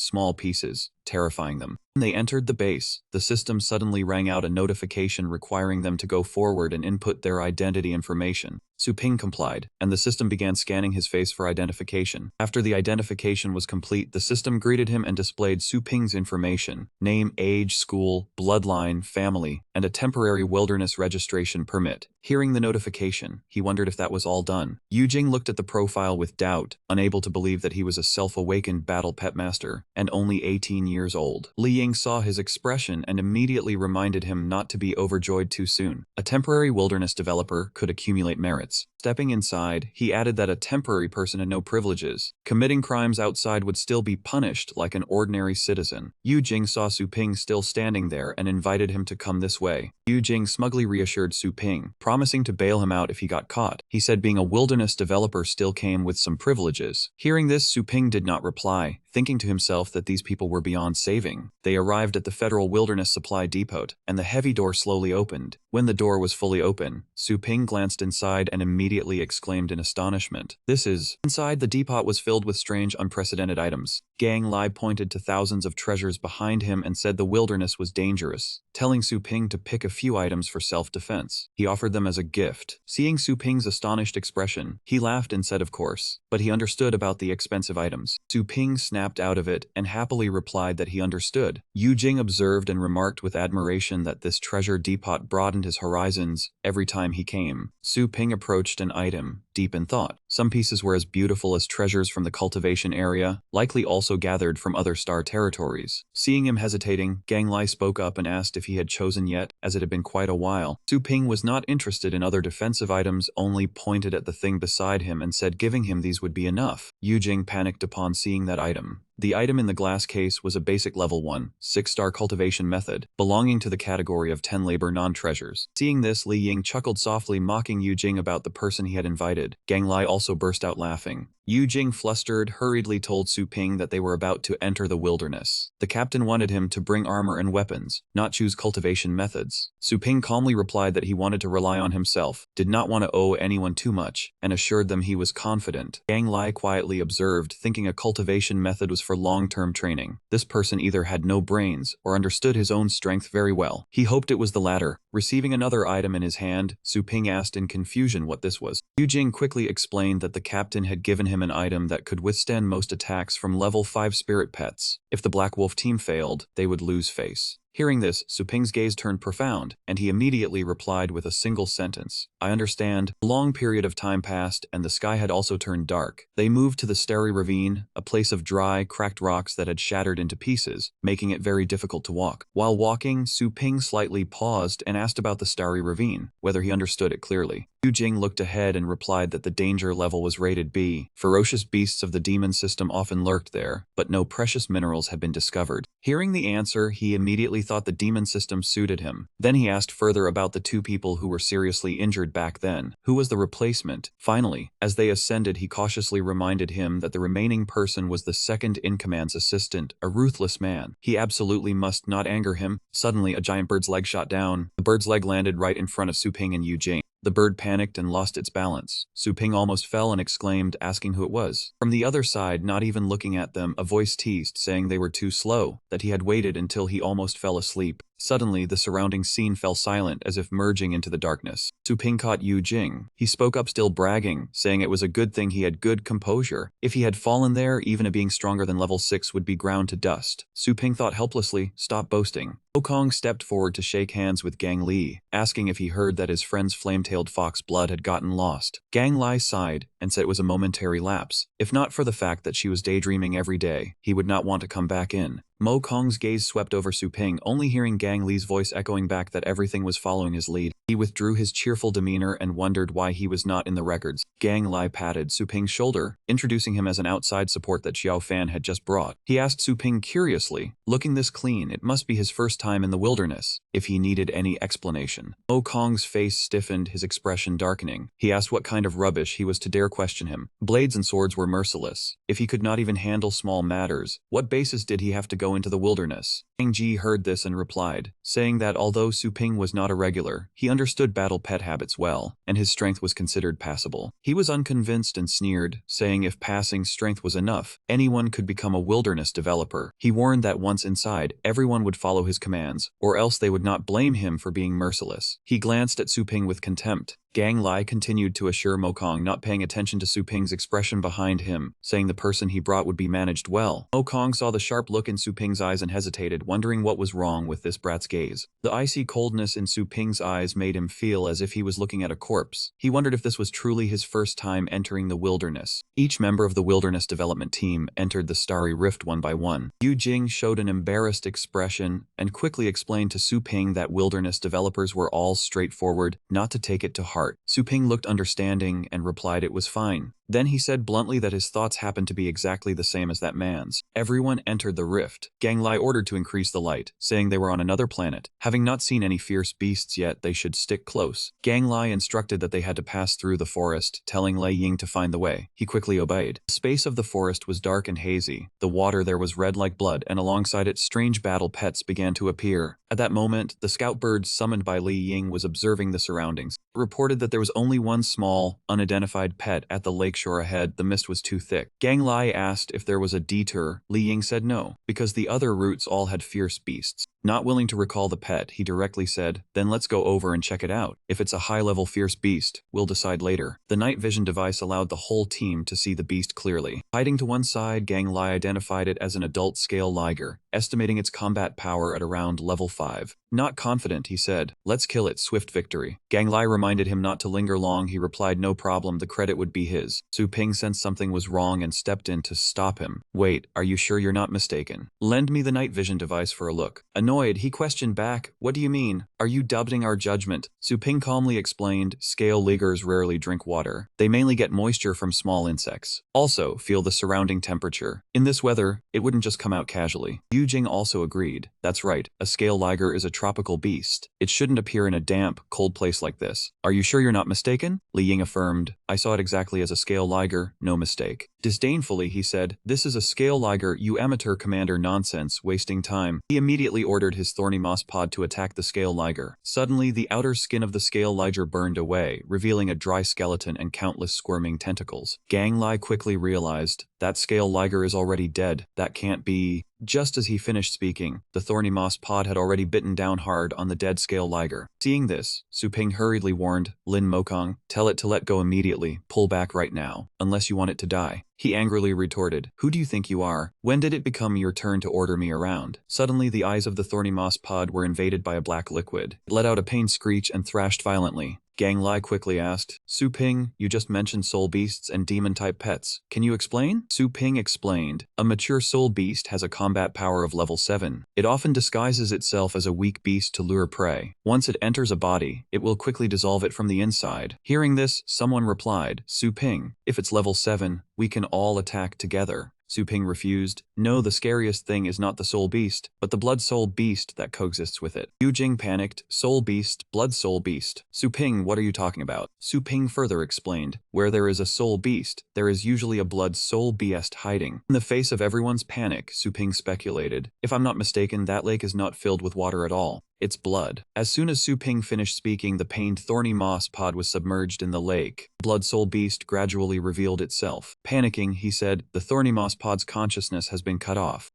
small pieces, terrifying them. When they entered the base, the system suddenly rang out a notification requiring them to go forward and input their identity information. Su Ping complied, and the system began scanning his face for identification. After the identification was complete, the system greeted him and displayed Su Ping's information: name, age, school, bloodline, family, and a temporary wilderness registration permit. Hearing the notification, he wondered if that was all done. Yu Jing looked at the profile with doubt, unable to believe that he was a self-awakened battle pet master, and only 18 years old. Li Ying saw his expression and immediately reminded him not to be overjoyed too soon. A temporary wilderness developer could accumulate merits. Stepping inside, he added that a temporary person had no privileges. Committing crimes outside would still be punished like an ordinary citizen. Yu Jing saw Su Ping still standing there and invited him to come this way. Yu Jing smugly reassured Su Ping, promising to bail him out if he got caught. He said being a wilderness developer still came with some privileges. Hearing this, Su Ping did not reply, thinking to himself that these people were beyond saving. They arrived at the Federal Wilderness Supply Depot, and the heavy door slowly opened. When the door was fully open, Su Ping glanced inside and immediately exclaimed in astonishment. "This is..." Inside, the depot was filled with strange, unprecedented items. Gang Lai pointed to thousands of treasures behind him and said the wilderness was dangerous, telling Su Ping to pick a few items for self-defense. He offered them as a gift. Seeing Su Ping's astonished expression, he laughed and said of course, but he understood about the expensive items. Su Ping snapped out of it and happily replied that he understood. Yu Jing observed and remarked with admiration that this treasure depot broadened his horizons every time he came. Su Ping approached an item, deep in thought. Some pieces were as beautiful as treasures from the cultivation area, likely also gathered from other star territories. Seeing him hesitating, Gang Lai spoke up and asked if he had chosen yet, as it had been quite a while. Su Ping was not interested in other defensive items, only pointed at the thing beside him and said giving him these would be enough. Yu Jing panicked upon seeing that item. The item in the glass case was a basic level 1, 6-star cultivation method, belonging to the category of 10 labor non-treasures. Seeing this, Li Ying chuckled softly, mocking Yu Jing about the person he had invited. Gang Lai also burst out laughing. Yu Jing, flustered, hurriedly told Su Ping that they were about to enter the wilderness. The captain wanted him to bring armor and weapons, not choose cultivation methods. Su Ping calmly replied that he wanted to rely on himself, did not want to owe anyone too much, and assured them he was confident. Gang Lai quietly observed, thinking a cultivation method was for long-term training. This person either had no brains or understood his own strength very well. He hoped it was the latter. Receiving another item in his hand, Su Ping asked in confusion what this was. Yu Jing quickly explained that the captain had given him an item that could withstand most attacks from level 5 spirit pets. If the Black Wolf team failed, they would lose face. Hearing this, Su Ping's gaze turned profound, and he immediately replied with a single sentence. "I understand." A long period of time passed, and the sky had also turned dark. They moved to the Starry Ravine, a place of dry, cracked rocks that had shattered into pieces, making it very difficult to walk. While walking, Su Ping slightly paused and asked about the Starry Ravine, whether he understood it clearly. Yu Jing looked ahead and replied that the danger level was rated B. Ferocious beasts of the demon system often lurked there, but no precious minerals had been discovered. Hearing the answer, he immediately thought the demon system suited him. Then he asked further about the 2 people who were seriously injured back then. Who was the replacement? Finally, as they ascended, he cautiously reminded him that the remaining person was the second-in-command's assistant, a ruthless man. He absolutely must not anger him. Suddenly, a giant bird's leg shot down. The bird's leg landed right in front of Su Ping and Yu Jing. The bird panicked and lost its balance. Su Ping almost fell and exclaimed, asking who it was. From the other side, not even looking at them, a voice teased, saying they were too slow, that he had waited until he almost fell asleep. Suddenly, the surrounding scene fell silent, as if merging into the darkness. Su Ping caught Yu Jing. He spoke up, still bragging, saying it was a good thing he had good composure. If he had fallen there, even a being stronger than level 6 would be ground to dust. Su Ping thought helplessly, "Stop boasting." Okong stepped forward to shake hands with Gang Li, asking if he heard that his friend's flame-tailed fox blood had gotten lost. Gang Lai sighed and said it was a momentary lapse. If not for the fact that she was daydreaming every day, he would not want to come back in. Mo Kong's gaze swept over Su Ping, only hearing Gang Li's voice echoing back that everything was following his lead. He withdrew his cheerful demeanor and wondered why he was not in the records. Gang Lai patted Su Ping's shoulder, introducing him as an outside support that Xiao Fan had just brought. He asked Su Ping curiously, looking this clean, it must be his first time in the wilderness, if he needed any explanation. Mo Kong's face stiffened, his expression darkening. He asked what kind of rubbish he was to dare question him. Blades and swords were merciless. If he could not even handle small matters, what basis did he have to go into the wilderness? Peng Ji heard this and replied, saying that although Su Ping was not a regular, he understood battle pet habits well, and his strength was considered passable. He was unconvinced and sneered, saying if passing strength was enough, anyone could become a wilderness developer. He warned that once inside, everyone would follow his commands, or else they would not blame him for being merciless. He glanced at Su Ping with contempt. Gang Lai continued to assure Mokong, not paying attention to Su Ping's expression behind him, saying the person he brought would be managed well. Mokong saw the sharp look in Su Ping's eyes and hesitated, wondering what was wrong with this brat's gaze. The icy coldness in Su Ping's eyes made him feel as if he was looking at a corpse. He wondered if this was truly his first time entering the wilderness. Each member of the wilderness development team entered the starry rift one by one. Yu Jing showed an embarrassed expression and quickly explained to Su Ping that wilderness developers were all straightforward, not to take it to heart. Su Ping looked understanding and replied it was fine. Then he said bluntly that his thoughts happened to be exactly the same as that man's. Everyone entered the rift. Gang Lai ordered to increase the light, saying they were on another planet. Having not seen any fierce beasts yet, they should stick close. Gang Lai instructed that they had to pass through the forest, telling Lei Ying to find the way. He quickly obeyed. The space of the forest was dark and hazy. The water there was red like blood, and alongside it strange battle pets began to appear. At that moment, the scout bird summoned by Li Ying was observing the surroundings. It reported that there was only one small, unidentified pet at the lakeshore ahead. The mist was too thick. Gang Lai asked if there was a detour. Li Ying said no, because the other routes all had fierce beasts. Not willing to recall the pet, he directly said, then let's go over and check it out. If it's a high-level fierce beast, we'll decide later. The night vision device allowed the whole team to see the beast clearly. Hiding to one side, Gang Lai identified it as an adult-scale liger, estimating its combat power at around level 5. Not confident, he said, let's kill it, swift victory. Gang Lai reminded him not to linger long. He replied no problem, the credit would be his. Su Ping sensed something was wrong and stepped in to stop him. Wait, are you sure you're not mistaken? Lend me the night vision device for a look. Annoyed, he questioned back, what do you mean? Are you doubting our judgment? Su Ping calmly explained, scale ligers rarely drink water. They mainly get moisture from small insects. Also, feel the surrounding temperature. In this weather, it wouldn't just come out casually. Yu Jing also agreed. That's right, a scale liger is a tropical beast. It shouldn't appear in a damp, cold place like this. Are you sure you're not mistaken? Li Ying affirmed, I saw it exactly as a scale liger, no mistake. Disdainfully, he said, this is a scale liger, you amateur commander, nonsense, wasting time. He immediately ordered his thorny moss pod to attack the scale liger. Suddenly, the outer skin of the scale liger burned away, revealing a dry skeleton and countless squirming tentacles. Gang Lai quickly realized, that scale liger is already dead. That can't be. Just as he finished speaking, the thorny moss pod had already bitten down hard on the dead scale liger. Seeing this, Su Ping hurriedly warned, Lin Mokong, tell it to let go immediately, pull back right now, unless you want it to die. He angrily retorted, who do you think you are? When did it become your turn to order me around? Suddenly the eyes of the thorny moss pod were invaded by a black liquid. It let out a pained screech and thrashed violently. Gang Lai quickly asked, Su Ping, you just mentioned soul beasts and demon-type pets. Can you explain? Su Ping explained, a mature soul beast has a combat power of level 7. It often disguises itself as a weak beast to lure prey. Once it enters a body, it will quickly dissolve it from the inside. Hearing this, someone replied, Su Ping, if it's level 7, we can all attack together. Su Ping refused. No, the scariest thing is not the soul beast, but the blood soul beast that coexists with it. Yu Jing panicked. Soul beast, blood soul beast. Su Ping, what are you talking about? Su Ping further explained. Where there is a soul beast, there is usually a blood soul beast hiding. In the face of everyone's panic, Su Ping speculated. If I'm not mistaken, that lake is not filled with water at all. It's blood. As soon as Su Ping finished speaking, the pained thorny moss pod was submerged in the lake. The blood soul beast gradually revealed itself. Panicking, he said, the thorny moss pod's consciousness has been cut off.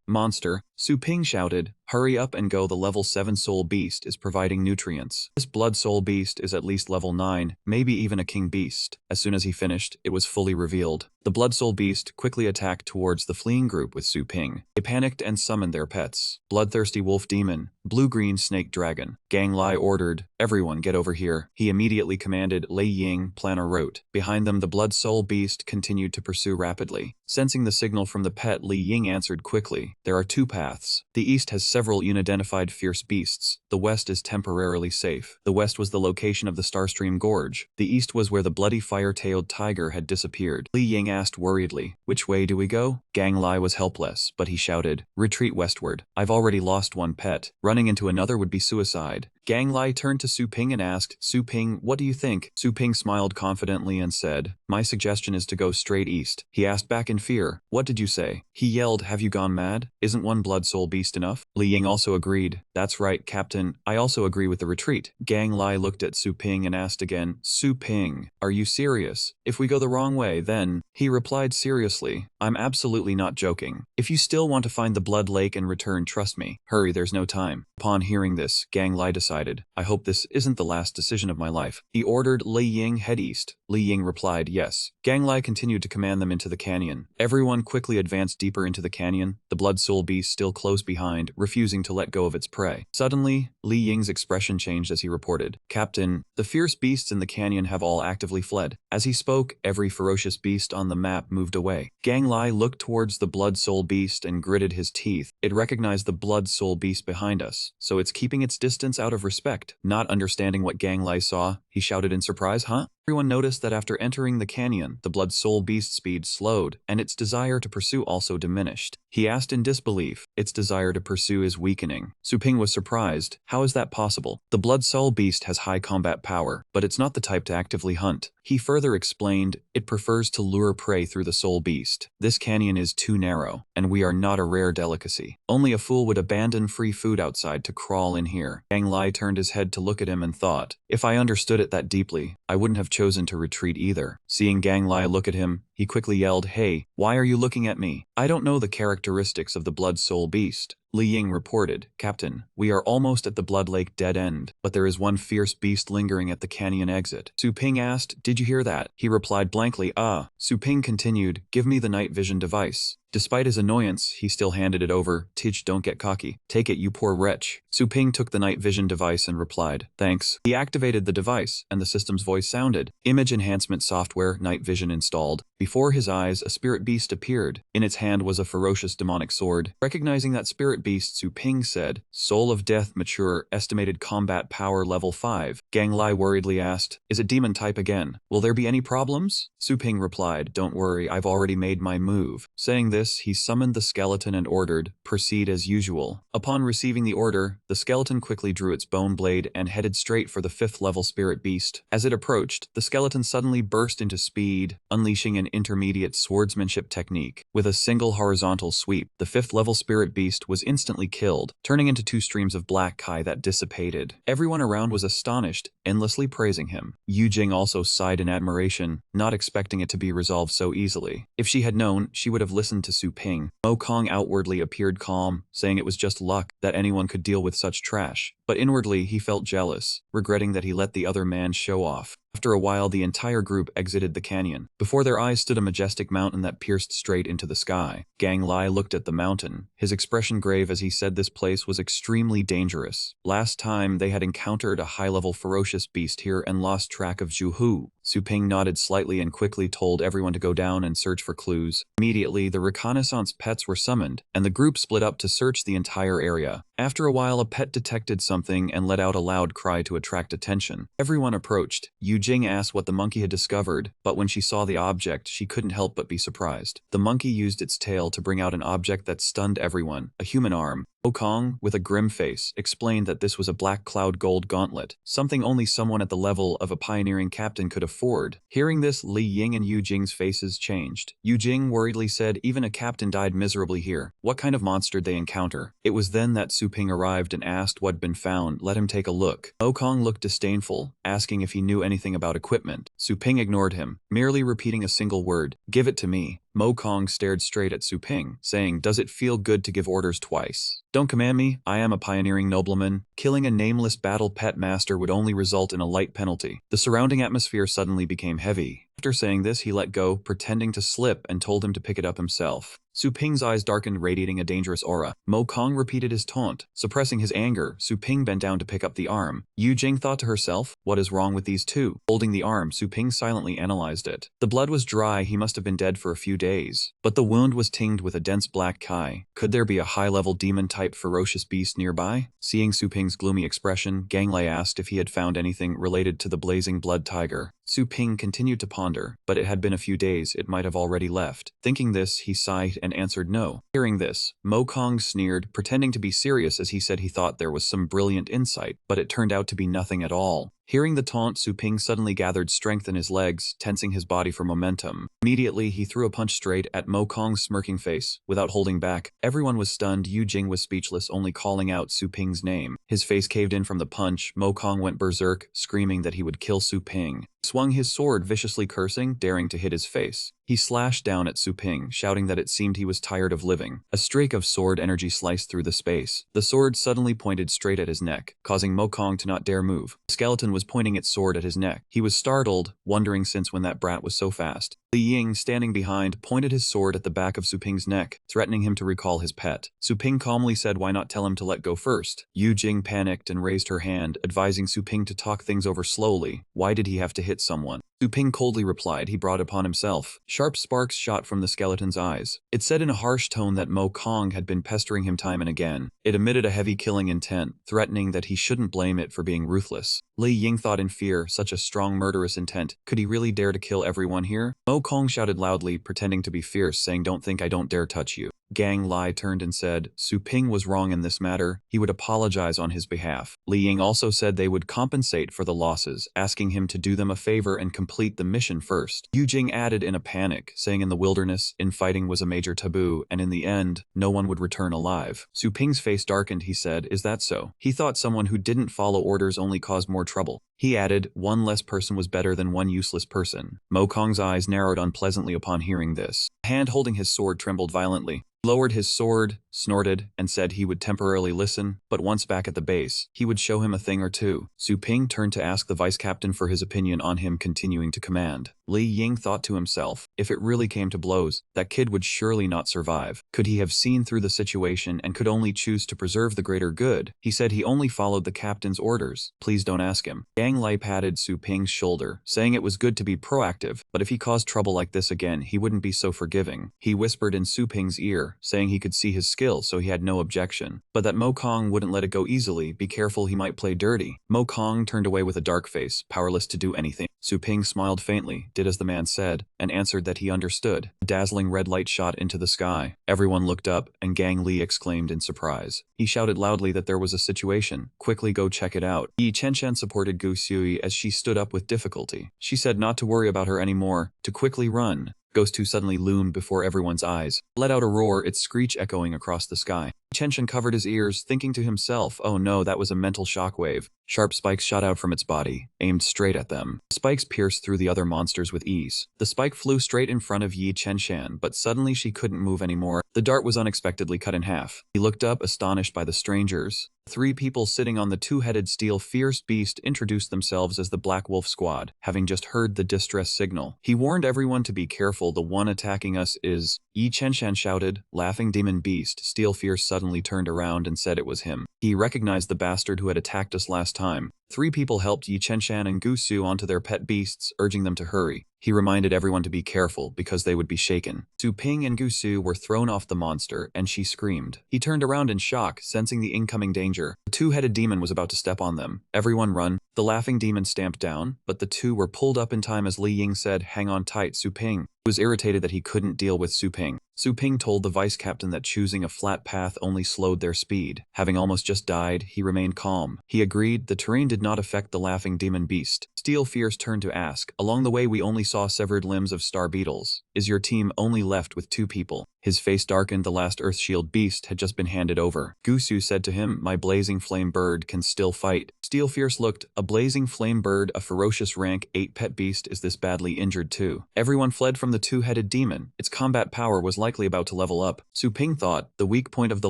Monster, Su Ping shouted, hurry up and go, the level 7 soul beast is providing nutrients. This blood soul beast is at least level 9, maybe even a king beast. As soon as he finished, it was fully revealed. The blood soul beast quickly attacked towards the fleeing group with Su Ping. They panicked and summoned their pets. Bloodthirsty wolf demon, blue-green snake dragon. Gang Lai ordered, everyone get over here. He immediately commanded Lei Ying, plan a route. Behind them, the blood soul beast continued to pursue rapidly. Sensing the signal from the pet, Li Ying answered quickly, there are two paths. The east has several several unidentified fierce beasts. The west is temporarily safe. The west was the location of the Starstream Gorge. The east was where the bloody fire-tailed tiger had disappeared. Li Ying asked worriedly, which way do we go? Gang Lai was helpless, but he shouted, retreat westward. I've already lost one pet. Running into another would be suicide. Gang Lai turned to Su Ping and asked, Su Ping, what do you think? Su Ping smiled confidently and said, my suggestion is to go straight east. He asked back in fear, what did you say? He yelled, have you gone mad? Isn't one blood soul beast enough? Li Ying also agreed, that's right, Captain. I also agree with the retreat. Gang Lai looked at Su Ping and asked again, Su Ping, are you serious? If we go the wrong way, then, he replied seriously, I'm absolutely not joking. If you still want to find the blood lake and return, trust me. Hurry, there's no time. Upon hearing this, Gang Lai decided, I hope this isn't the last decision of my life. He ordered Li Ying head east. Li Ying replied, yes. Gang Lai continued to command them into the canyon. Everyone quickly advanced deeper into the canyon, the blood soul beast still close behind, refusing to let go of its prey. Suddenly, Li Ying's expression changed as he reported, Captain, the fierce beasts in the canyon have all actively fled. As he spoke, every ferocious beast on the map moved away. Gang Lai looked towards the blood soul beast and gritted his teeth. It recognized the blood soul beast behind us, so it's keeping its distance out of respect. Not understanding what Gang Lai saw, he shouted in surprise, huh? Everyone noticed that after entering the canyon, the blood soul beast's speed slowed, and its desire to pursue also diminished. He asked in disbelief, its desire to pursue is weakening. Su Ping was surprised. How is that possible? The blood soul beast has high combat power, but it's not the type to actively hunt. He further explained, it prefers to lure prey through the soul beast. This canyon is too narrow, and we are not a rare delicacy. Only a fool would abandon free food outside to crawl in here. Gang Lai turned his head to look at him and thought, if I understood it that deeply, I wouldn't have chosen to retreat either. Seeing Gang Lai look at him, he quickly yelled, hey, why are you looking at me? I don't know the characteristics of the blood soul beast. Li Ying reported, Captain, we are almost at the Blood Lake dead end, but there is one fierce beast lingering at the canyon exit. Su Ping asked, did you hear that? He replied blankly, ah. Su Ping continued, give me the night vision device. Despite his annoyance, he still handed it over. Tij, don't get cocky. Take it, you poor wretch. Su Ping took the night vision device and replied, thanks. He activated the device, and the system's voice sounded. Image enhancement software, night vision installed. Before his eyes, a spirit beast appeared. In its hand was a ferocious demonic sword. Recognizing that spirit beast, Su Ping said, soul of death mature, estimated combat power level 5. Gang Lai worriedly asked, is it demon type again? Will there be any problems? Su Ping replied, don't worry, I've already made my move. Saying this, he summoned the skeleton and ordered, proceed as usual. Upon receiving the order, the skeleton quickly drew its bone blade and headed straight for the 5th level spirit beast. As it approached, the skeleton suddenly burst into speed, unleashing an intermediate swordsmanship technique. With a single horizontal sweep, the 5th level spirit beast was instantly killed, turning into 2 streams of black kai that dissipated. Everyone around was astonished, endlessly praising him. Yu Jing also sighed in admiration, not expecting it to be resolved so easily. If she had known, she would have listened to Su Ping. Mo Kong outwardly appeared calm, saying it was just luck that anyone could deal with such trash. But inwardly he felt jealous, regretting that he let the other man show off. After a while, the entire group exited the canyon. Before their eyes stood a majestic mountain that pierced straight into the sky. Gang Lai looked at the mountain, his expression grave as he said this place was extremely dangerous. Last time, they had encountered a high-level ferocious beast here and lost track of Zhu Hu. Su Ping nodded slightly and quickly told everyone to go down and search for clues. Immediately, the reconnaissance pets were summoned, and the group split up to search the entire area. After a while, a pet detected something and let out a loud cry to attract attention. Everyone approached. Yu Jing asked what the monkey had discovered, but when she saw the object, she couldn't help but be surprised. The monkey used its tail to bring out an object that stunned everyone, a human arm. Okong, with a grim face, explained that this was a black cloud gold gauntlet, something only someone at the level of a pioneering captain could afford. Hearing this, Li Ying and Yu Jing's faces changed. Yu Jing worriedly said, even a captain died miserably here. What kind of monster did they encounter? It was then that Su Ping arrived and asked what had been found. Let him take a look. Okong looked disdainful, asking if he knew anything about equipment. Su Ping ignored him, merely repeating a single word, give it to me. Mo Kong stared straight at Su Ping, saying, does it feel good to give orders twice? Don't command me, I am a pioneering nobleman. Killing a nameless battle pet master would only result in a light penalty. The surrounding atmosphere suddenly became heavy. After saying this, he let go, pretending to slip, and told him to pick it up himself. Su Ping's eyes darkened, radiating a dangerous aura. Mo Kong repeated his taunt. Suppressing his anger, Su Ping bent down to pick up the arm. Yu Jing thought to herself, what is wrong with these two? Holding the arm, Su Ping silently analyzed it. The blood was dry, he must have been dead for a few days. But the wound was tinged with a dense black kai. Could there be a high-level demon-type ferocious beast nearby? Seeing Su Ping's gloomy expression, Gang Lei asked if he had found anything related to the blazing blood tiger. Su Ping continued to ponder, but it had been a few days, it might have already left. Thinking this, he sighed and answered no. Hearing this, Mo Kong sneered, pretending to be serious as he said he thought there was some brilliant insight, but it turned out to be nothing at all. Hearing the taunt, Su Ping suddenly gathered strength in his legs, tensing his body for momentum. Immediately, he threw a punch straight at Mo Kong's smirking face. Without holding back, everyone was stunned. Yu Jing was speechless, only calling out Su Ping's name. His face caved in from the punch. Mo Kong went berserk, screaming that he would kill Su Ping. Swung his sword, viciously cursing, daring to hit his face. He slashed down at Su Ping, shouting that it seemed he was tired of living. A streak of sword energy sliced through the space. The sword suddenly pointed straight at his neck, causing Mo Kong to not dare move. The skeleton was pointing its sword at his neck. He was startled, wondering since when that brat was so fast. Li Ying, standing behind, pointed his sword at the back of Su Ping's neck, threatening him to recall his pet. Su Ping calmly said why not tell him to let go first. Yu Jing panicked and raised her hand, advising Su Ping to talk things over slowly. Why did he have to hit someone? Su Ping coldly replied he brought upon himself. Sharp sparks shot from the skeleton's eyes. It said in a harsh tone that Mo Kong had been pestering him time and again. It emitted a heavy killing intent, threatening that he shouldn't blame it for being ruthless. Li Ying thought in fear, such a strong murderous intent. Could he really dare to kill everyone here? Mo Kong shouted loudly, pretending to be fierce, saying don't think I don't dare touch you. Gang Lai turned and said, Su Ping was wrong in this matter, he would apologize on his behalf. Li Ying also said they would compensate for the losses, asking him to do them a favor and complete the mission first. Yu Jing added in a panic, saying in the wilderness, infighting was a major taboo, and in the end, no one would return alive. Su Ping's face darkened, he said, is that so? He thought someone who didn't follow orders only caused more trouble. He added, one less person was better than one useless person. Mo Kong's eyes narrowed unpleasantly upon hearing this. The hand holding his sword trembled violently. He lowered his sword, snorted, and said he would temporarily listen, but once back at the base, he would show him a thing or two. Su Ping turned to ask the vice captain for his opinion on him continuing to command. Li Ying thought to himself, if it really came to blows, that kid would surely not survive. Could he have seen through the situation and could only choose to preserve the greater good? He said he only followed the captain's orders. Please don't ask him. Gang Lai patted Su Ping's shoulder, saying it was good to be proactive, but if he caused trouble like this again, he wouldn't be so forgiving. He whispered in Su Ping's ear, saying he could see his skill, so he had no objection, but that Mo Kong wouldn't let it go easily. Be careful, he might play dirty. Mo Kong turned away with a dark face, powerless to do anything. Su Ping smiled faintly, did as the man said, and answered that he understood. A dazzling red light shot into the sky. Everyone looked up, and Gang Li exclaimed in surprise. He shouted loudly that there was a situation. Quickly go check it out. Yi Chenshan supported Gu Sui as she stood up with difficulty. She said not to worry about her anymore, to quickly run. Ghost 2 suddenly loomed before everyone's eyes. Let out a roar, its screech echoing across the sky. Chenshin covered his ears, thinking to himself, oh no, that was a mental shockwave. Sharp spikes shot out from its body, aimed straight at them. The spikes pierced through the other monsters with ease. The spike flew straight in front of Yi Chenshan, but suddenly she couldn't move anymore. The dart was unexpectedly cut in half. He looked up, astonished by the strangers. Three people sitting on the two-headed steel fierce beast introduced themselves as the Black Wolf Squad, having just heard the distress signal. He warned everyone to be careful, the one attacking us is... Yi Chenshan shouted. Laughing demon beast, Steel Fierce suddenly turned around and said it was him. He recognized the bastard who had attacked us last time. Three people helped Yi Chenshan and Gusu onto their pet beasts, urging them to hurry. He reminded everyone to be careful because they would be shaken. Su Ping and Gusu were thrown off the monster, and she screamed. He turned around in shock, sensing the incoming danger. The two-headed demon was about to step on them. Everyone run. The laughing demon stamped down, but the two were pulled up in time as Li Ying said, hang on tight, Su Ping. He was irritated that he couldn't deal with Su Ping. Su Ping told the vice captain that choosing a flat path only slowed their speed. Having almost just died, he remained calm. He agreed the terrain did not affect the laughing demon beast. Steel Fierce turned to ask, along the way we only saw severed limbs of star beetles. Is your team only left with two people? His face darkened, the last Earthshield beast had just been handed over. Gusu said to him, my blazing flame bird can still fight. Steel Fierce looked, a blazing flame bird, a ferocious rank 8 pet beast, is this badly injured too? Everyone fled from the two-headed demon. Its combat power was likely about to level up. Su Ping thought, the weak point of the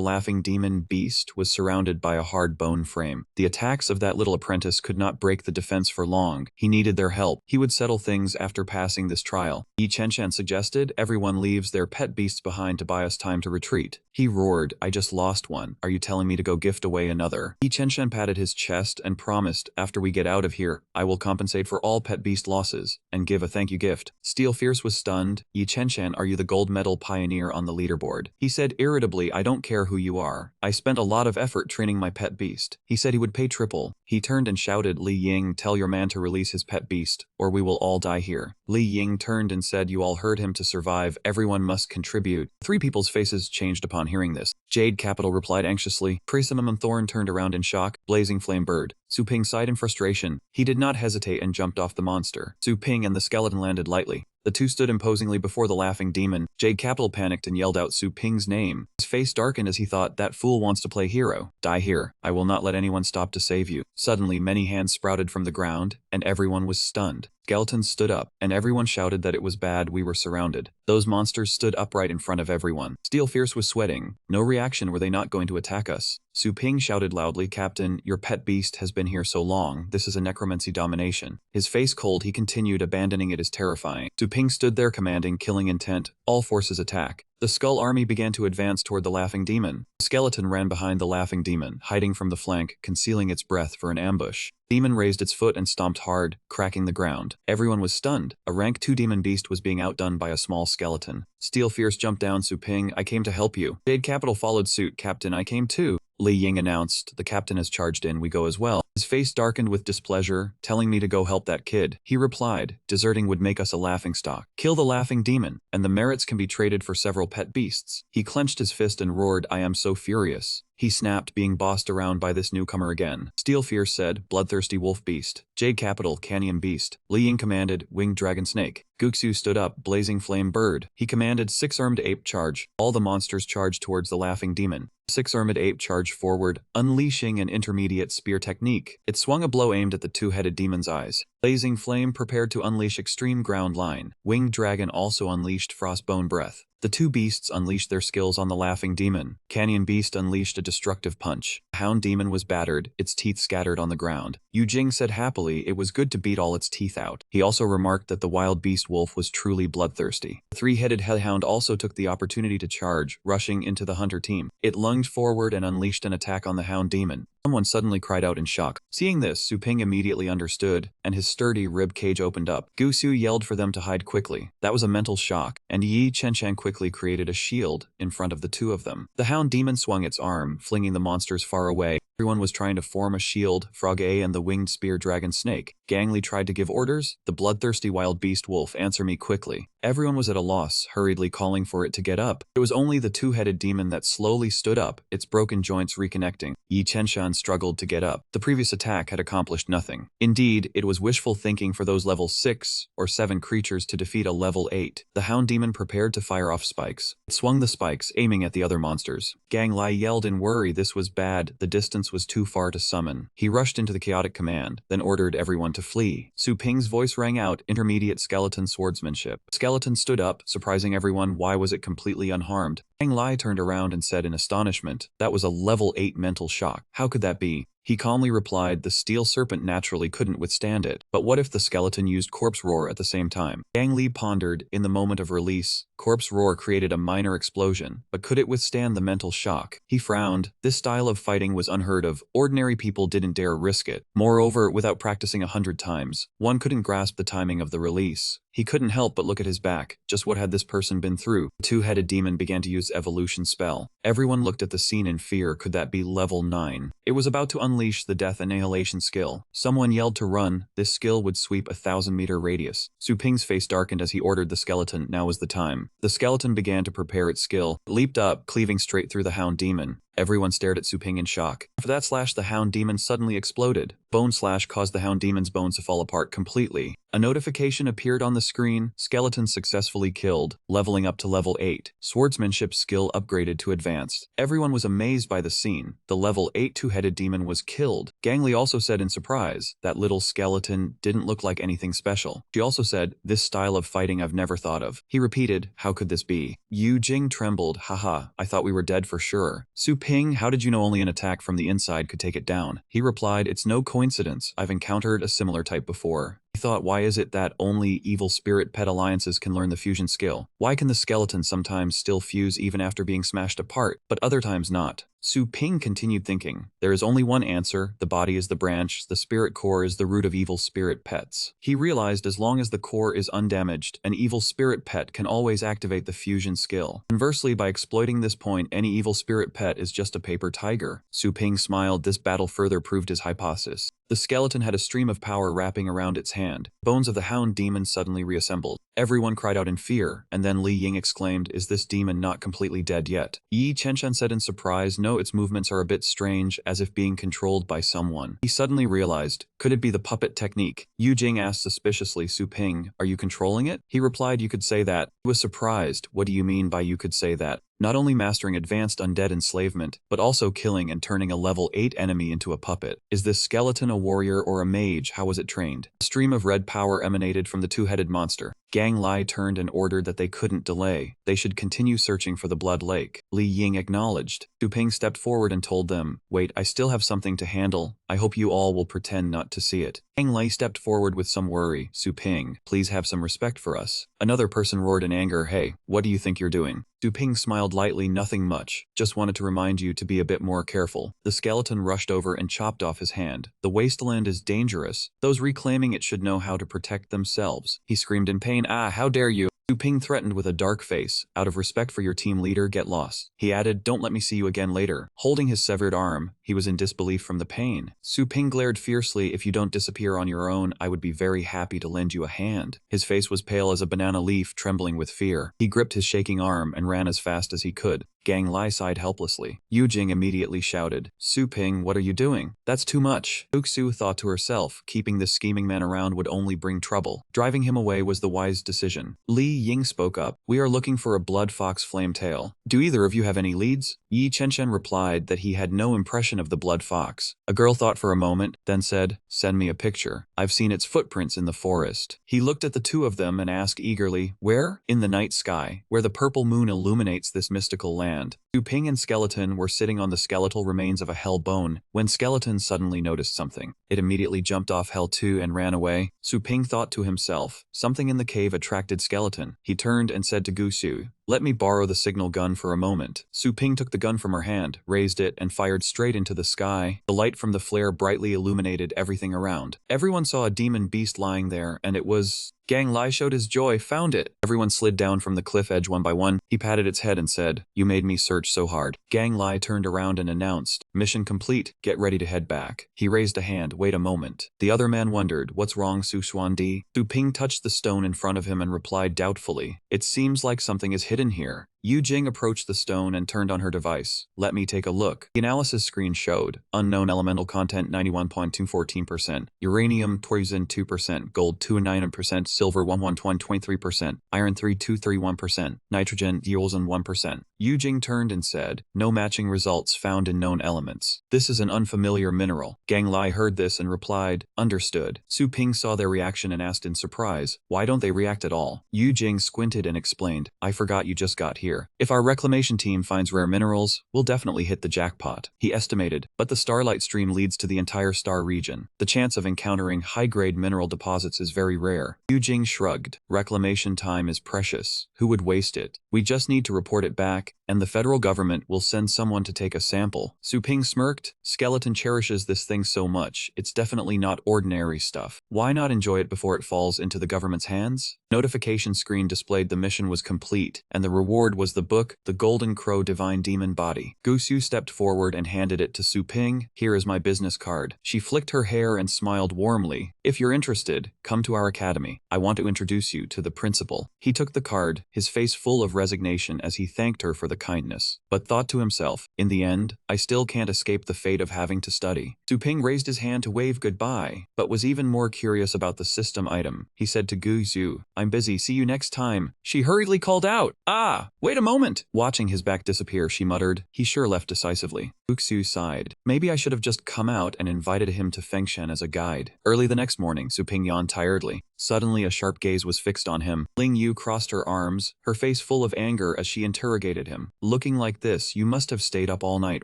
laughing demon beast was surrounded by a hard bone frame. The attacks of that little apprentice could not break the defense for long. He needed their help. He would settle things after passing this trial. Yi Chenshan suggested suggested, everyone leaves their pet beasts behind to buy us time to retreat. He roared, I just lost one. Are you telling me to go gift away another? Yi Chenshan patted his chest and promised, after we get out of here, I will compensate for all pet beast losses, and give a thank you gift. Steel Fierce was stunned. Yi Chenshan, are you the gold medal pioneer on the leaderboard? He said irritably, I don't care who you are. I spent a lot of effort training my pet beast. He said he would pay triple. He turned and shouted, Li Ying, tell your man to release his pet beast, or we will all die here. Li Ying turned and said, you all heard him. To survive, everyone must contribute. Three people's faces changed upon hearing this. Jade Capital replied anxiously. Chrysanthemum Thorn turned around in shock. Blazing Flame Bird. Su Ping sighed in frustration. He did not hesitate and jumped off the monster. Su Ping and the skeleton landed lightly. The two stood imposingly before the laughing demon. Jade Capital panicked and yelled out Su Ping's name. His face darkened as he thought, that fool wants to play hero. Die here. I will not let anyone stop to save you. Suddenly, many hands sprouted from the ground, and everyone was stunned. Skeletons stood up, and everyone shouted that it was bad. We were surrounded. Those monsters stood upright in front of everyone. Steel Fierce was sweating. No reaction. Were they not going to attack us? Su Ping shouted loudly, Captain, your pet beast has been here so long. This is a necromancy domination. His face cold, he continued, abandoning it is terrifying. Su Ping stood there commanding killing intent. All forces attack. The Skull Army began to advance toward the laughing demon. The skeleton ran behind the laughing demon, hiding from the flank, concealing its breath for an ambush. Demon raised its foot and stomped hard, cracking the ground. Everyone was stunned. A rank 2 demon beast was being outdone by a small skeleton. Steel Fierce jumped down. Su Ping, I came to help you. Jade Capital followed suit. Captain, I came too. Li Ying announced, the captain has charged in, we go as well. His face darkened with displeasure, telling me to go help that kid. He replied, deserting would make us a laughingstock. Kill the laughing demon, and the merits can be traded for several pet beasts. He clenched his fist and roared, I am so furious. He snapped, being bossed around by this newcomer again. Steel Fierce said, bloodthirsty wolf beast. Jade Capital, canyon beast. Li Ying commanded, winged dragon snake. Guxu stood up, blazing flame bird. He commanded 6-armed ape charge. All the monsters charged towards the laughing demon. 6-armed ape charged forward, unleashing an intermediate spear technique. It swung a blow aimed at the 2-headed demon's eyes. Blazing Flame prepared to unleash Extreme Ground Line. Winged Dragon also unleashed Frostbone Breath. The two beasts unleashed their skills on the laughing demon. Canyon Beast unleashed a destructive punch. The Hound Demon was battered, its teeth scattered on the ground. Yu Jing said happily it was good to beat all its teeth out. He also remarked that the wild beast wolf was truly bloodthirsty. The 3-headed hellhound also took the opportunity to charge, rushing into the hunter team. It lunged forward and unleashed an attack on the Hound Demon. Someone suddenly cried out in shock. Seeing this, Su Ping immediately understood, and his sturdy rib cage opened up. Gusu yelled for them to hide quickly. That was a mental shock, and Yi Chenshan quickly created a shield in front of the two of them. The Hound Demon swung its arm, flinging the monsters far away. Everyone was trying to form a shield. Frog A and the winged spear dragon snake. Gangly tried to give orders. The bloodthirsty wild beast wolf, answer me quickly. Everyone was at a loss, hurriedly calling for it to get up. It was only the 2-headed demon that slowly stood up, its broken joints reconnecting. Yi Chenshan struggled to get up. The previous attack had accomplished nothing. Indeed, it was wishful thinking for those level 6 or 7 creatures to defeat a level 8. The Hound Demon prepared to fire off spikes. It swung the spikes, aiming at the other monsters. Gang Lai yelled in worry. This was bad. The distance was too far to summon. He rushed into the chaotic command, then ordered everyone to flee. Su Ping's voice rang out, intermediate skeleton swordsmanship. Skeleton stood up, surprising everyone. Why was it completely unharmed? Gang Lai turned around and said in astonishment, that was a level 8 mental shock. How could that be? He calmly replied, the steel serpent naturally couldn't withstand it. But what if the skeleton used Corpse Roar at the same time? Gang Li pondered. In the moment of release, Corpse Roar created a minor explosion, but could it withstand the mental shock? He frowned. This style of fighting was unheard of. Ordinary people didn't dare risk it. Moreover, without practicing 100 times, one couldn't grasp the timing of the release. He couldn't help but look at his back. Just what had this person been through? The 2-headed demon began to use evolution spell. Everyone looked at the scene in fear. Could that be level 9? It was about to unleash the Death Annihilation skill. Someone yelled to run. This skill would sweep a 1,000-meter radius. Su Ping's face darkened as he ordered the skeleton. Now was the time. The skeleton began to prepare its skill. It leaped up, cleaving straight through the Hound Demon. Everyone stared at Su Ping in shock. After that slash, the Hound Demon suddenly exploded. Bone Slash caused the Hound Demon's bones to fall apart completely. A notification appeared on the screen. Skeleton successfully killed, leveling up to level 8. Swordsmanship skill upgraded to advanced. Everyone was amazed by the scene. The level 8 2-headed demon was killed. Gang Li also said in surprise, that little skeleton didn't look like anything special. She also said, this style of fighting I've never thought of. He repeated, how could this be? Yu Jing trembled. Haha, I thought we were dead for sure. Su Ping, how did you know only an attack from the inside could take it down? He replied, it's no coincidence. I've encountered a similar type before. I thought, why is it that only evil spirit pet alliances can learn the fusion skill? Why can the skeleton sometimes still fuse even after being smashed apart, but other times not? Su Ping continued thinking. There is only one answer. The body is the branch, the spirit core is the root of evil spirit pets. He realized as long as the core is undamaged, an evil spirit pet can always activate the fusion skill. Conversely, by exploiting this point, any evil spirit pet is just a paper tiger. Su Ping smiled. This battle further proved his hypothesis. The skeleton had a stream of power wrapping around its hand. Bones of the hound demon suddenly reassembled. Everyone cried out in fear, and then Li Ying exclaimed, "Is this demon not completely dead yet?" Yi Chenshen said in surprise, "No, its movements are a bit strange, as if being controlled by someone." He suddenly realized, could it be the puppet technique? Yu Jing asked suspiciously, "Su Ping, are you controlling it?" He replied, "You could say that." He was surprised. What do you mean by you could say that? Not only mastering advanced undead enslavement, but also killing and turning a level 8 enemy into a puppet. Is this skeleton a warrior or a mage? How was it trained? A stream of red power emanated from the two-headed monster. Gang Lai turned and ordered that they couldn't delay. They should continue searching for the Blood Lake. Li Ying acknowledged. Su Ping stepped forward and told them, "Wait, I still have something to handle. I hope you all will pretend not to see it." Gang Lai stepped forward with some worry. "Su Ping, please have some respect for us." Another person roared in anger, "Hey, what do you think you're doing?" Su Ping smiled lightly, "Nothing much. Just wanted to remind you to be a bit more careful." The skeleton rushed over and chopped off his hand. "The wasteland is dangerous. Those reclaiming it should know how to protect themselves." He screamed in pain, "Ah, how dare you!" Su Ping threatened with a dark face, "Out of respect for your team leader, get lost." He added, "Don't let me see you again later." Holding his severed arm, he was in disbelief from the pain. Su Ping glared fiercely, "If you don't disappear on your own, I would be very happy to lend you a hand." His face was pale as a banana leaf, trembling with fear. He gripped his shaking arm and ran as fast as he could. Gang Lai sighed helplessly. Yu Jing immediately shouted, "Su Ping, what are you doing? That's too much." Uxu thought to herself, keeping this scheming man around would only bring trouble. Driving him away was the wise decision. Li Ying spoke up, "We are looking for a blood fox flame tail. Do either of you have any leads?" Yi Chenshen replied that he had no impression of the blood fox. A girl thought for a moment, then said, "Send me a picture. I've seen its footprints in the forest." He looked at the two of them and asked eagerly, "Where?" "In the night sky, where the purple moon illuminates this mystical land." Su Ping and Skeleton were sitting on the skeletal remains of a hell bone when Skeleton suddenly noticed something. It immediately jumped off Hell 2 and ran away. Su Ping thought to himself, something in the cave attracted Skeleton. He turned and said to Gusu, "Let me borrow the signal gun for a moment." Su Ping took the gun from her hand, raised it, and fired straight into the sky. The light from the flare brightly illuminated everything around. Everyone saw a demon beast lying there, and it was... Gang Lai showed his joy, "Found it!" Everyone slid down from the cliff edge one by one. He patted its head and said, "You made me search so hard." Gang Lai turned around and announced, "Mission complete, get ready to head back." He raised a hand, "Wait a moment." The other man wondered, "What's wrong, Su Xuandi?" Su Ping touched the stone in front of him and replied doubtfully, "It seems like something is hidden here." Yu Jing approached the stone and turned on her device. "Let me take a look." The analysis screen showed unknown elemental content 91.214%, uranium 2%, gold 2.9%, silver 1.123%, iron 3.231%, nitrogen 1%. Yu Jing turned and said, "No matching results found in known elements. This is an unfamiliar mineral." Gang Lai heard this and replied, "Understood." Su Ping saw their reaction and asked in surprise, "Why don't they react at all?" Yu Jing squinted and explained, "I forgot you just got here. If our reclamation team finds rare minerals, we'll definitely hit the jackpot." He estimated, but the starlight stream leads to the entire star region. The chance of encountering high-grade mineral deposits is very rare. Yu Jing shrugged. "Reclamation time is precious. Who would waste it? We just need to report it back, and the federal government will send someone to take a sample." Su Ping smirked. "Skeleton cherishes this thing so much. It's definitely not ordinary stuff. Why not enjoy it before it falls into the government's hands?" Notification screen displayed the mission was complete, and the reward was the book, The Golden Crow Divine Demon Body. Gusu stepped forward and handed it to Su Ping. "Here is my business card." She flicked her hair and smiled warmly. "If you're interested, come to our academy. I want to introduce you to the principal." He took the card, his face full of resignation as he thanked her for the kindness, but thought to himself, "In the end, I still can't escape the fate of having to study." Su Ping raised his hand to wave goodbye, but was even more curious about the system item. He said to Gusu, "I'm busy, see you next time." She hurriedly called out, "Ah, wait a moment." Watching his back disappear, she muttered, "He sure left decisively." Uxu sighed. "Maybe I should have just come out and invited him to Fengshen as a guide." Early the next morning, Su Ping yawned tiredly. Suddenly a sharp gaze was fixed on him. Ling Yu crossed her arms, her face full of anger as she interrogated him. Looking like this, you must have stayed up all night,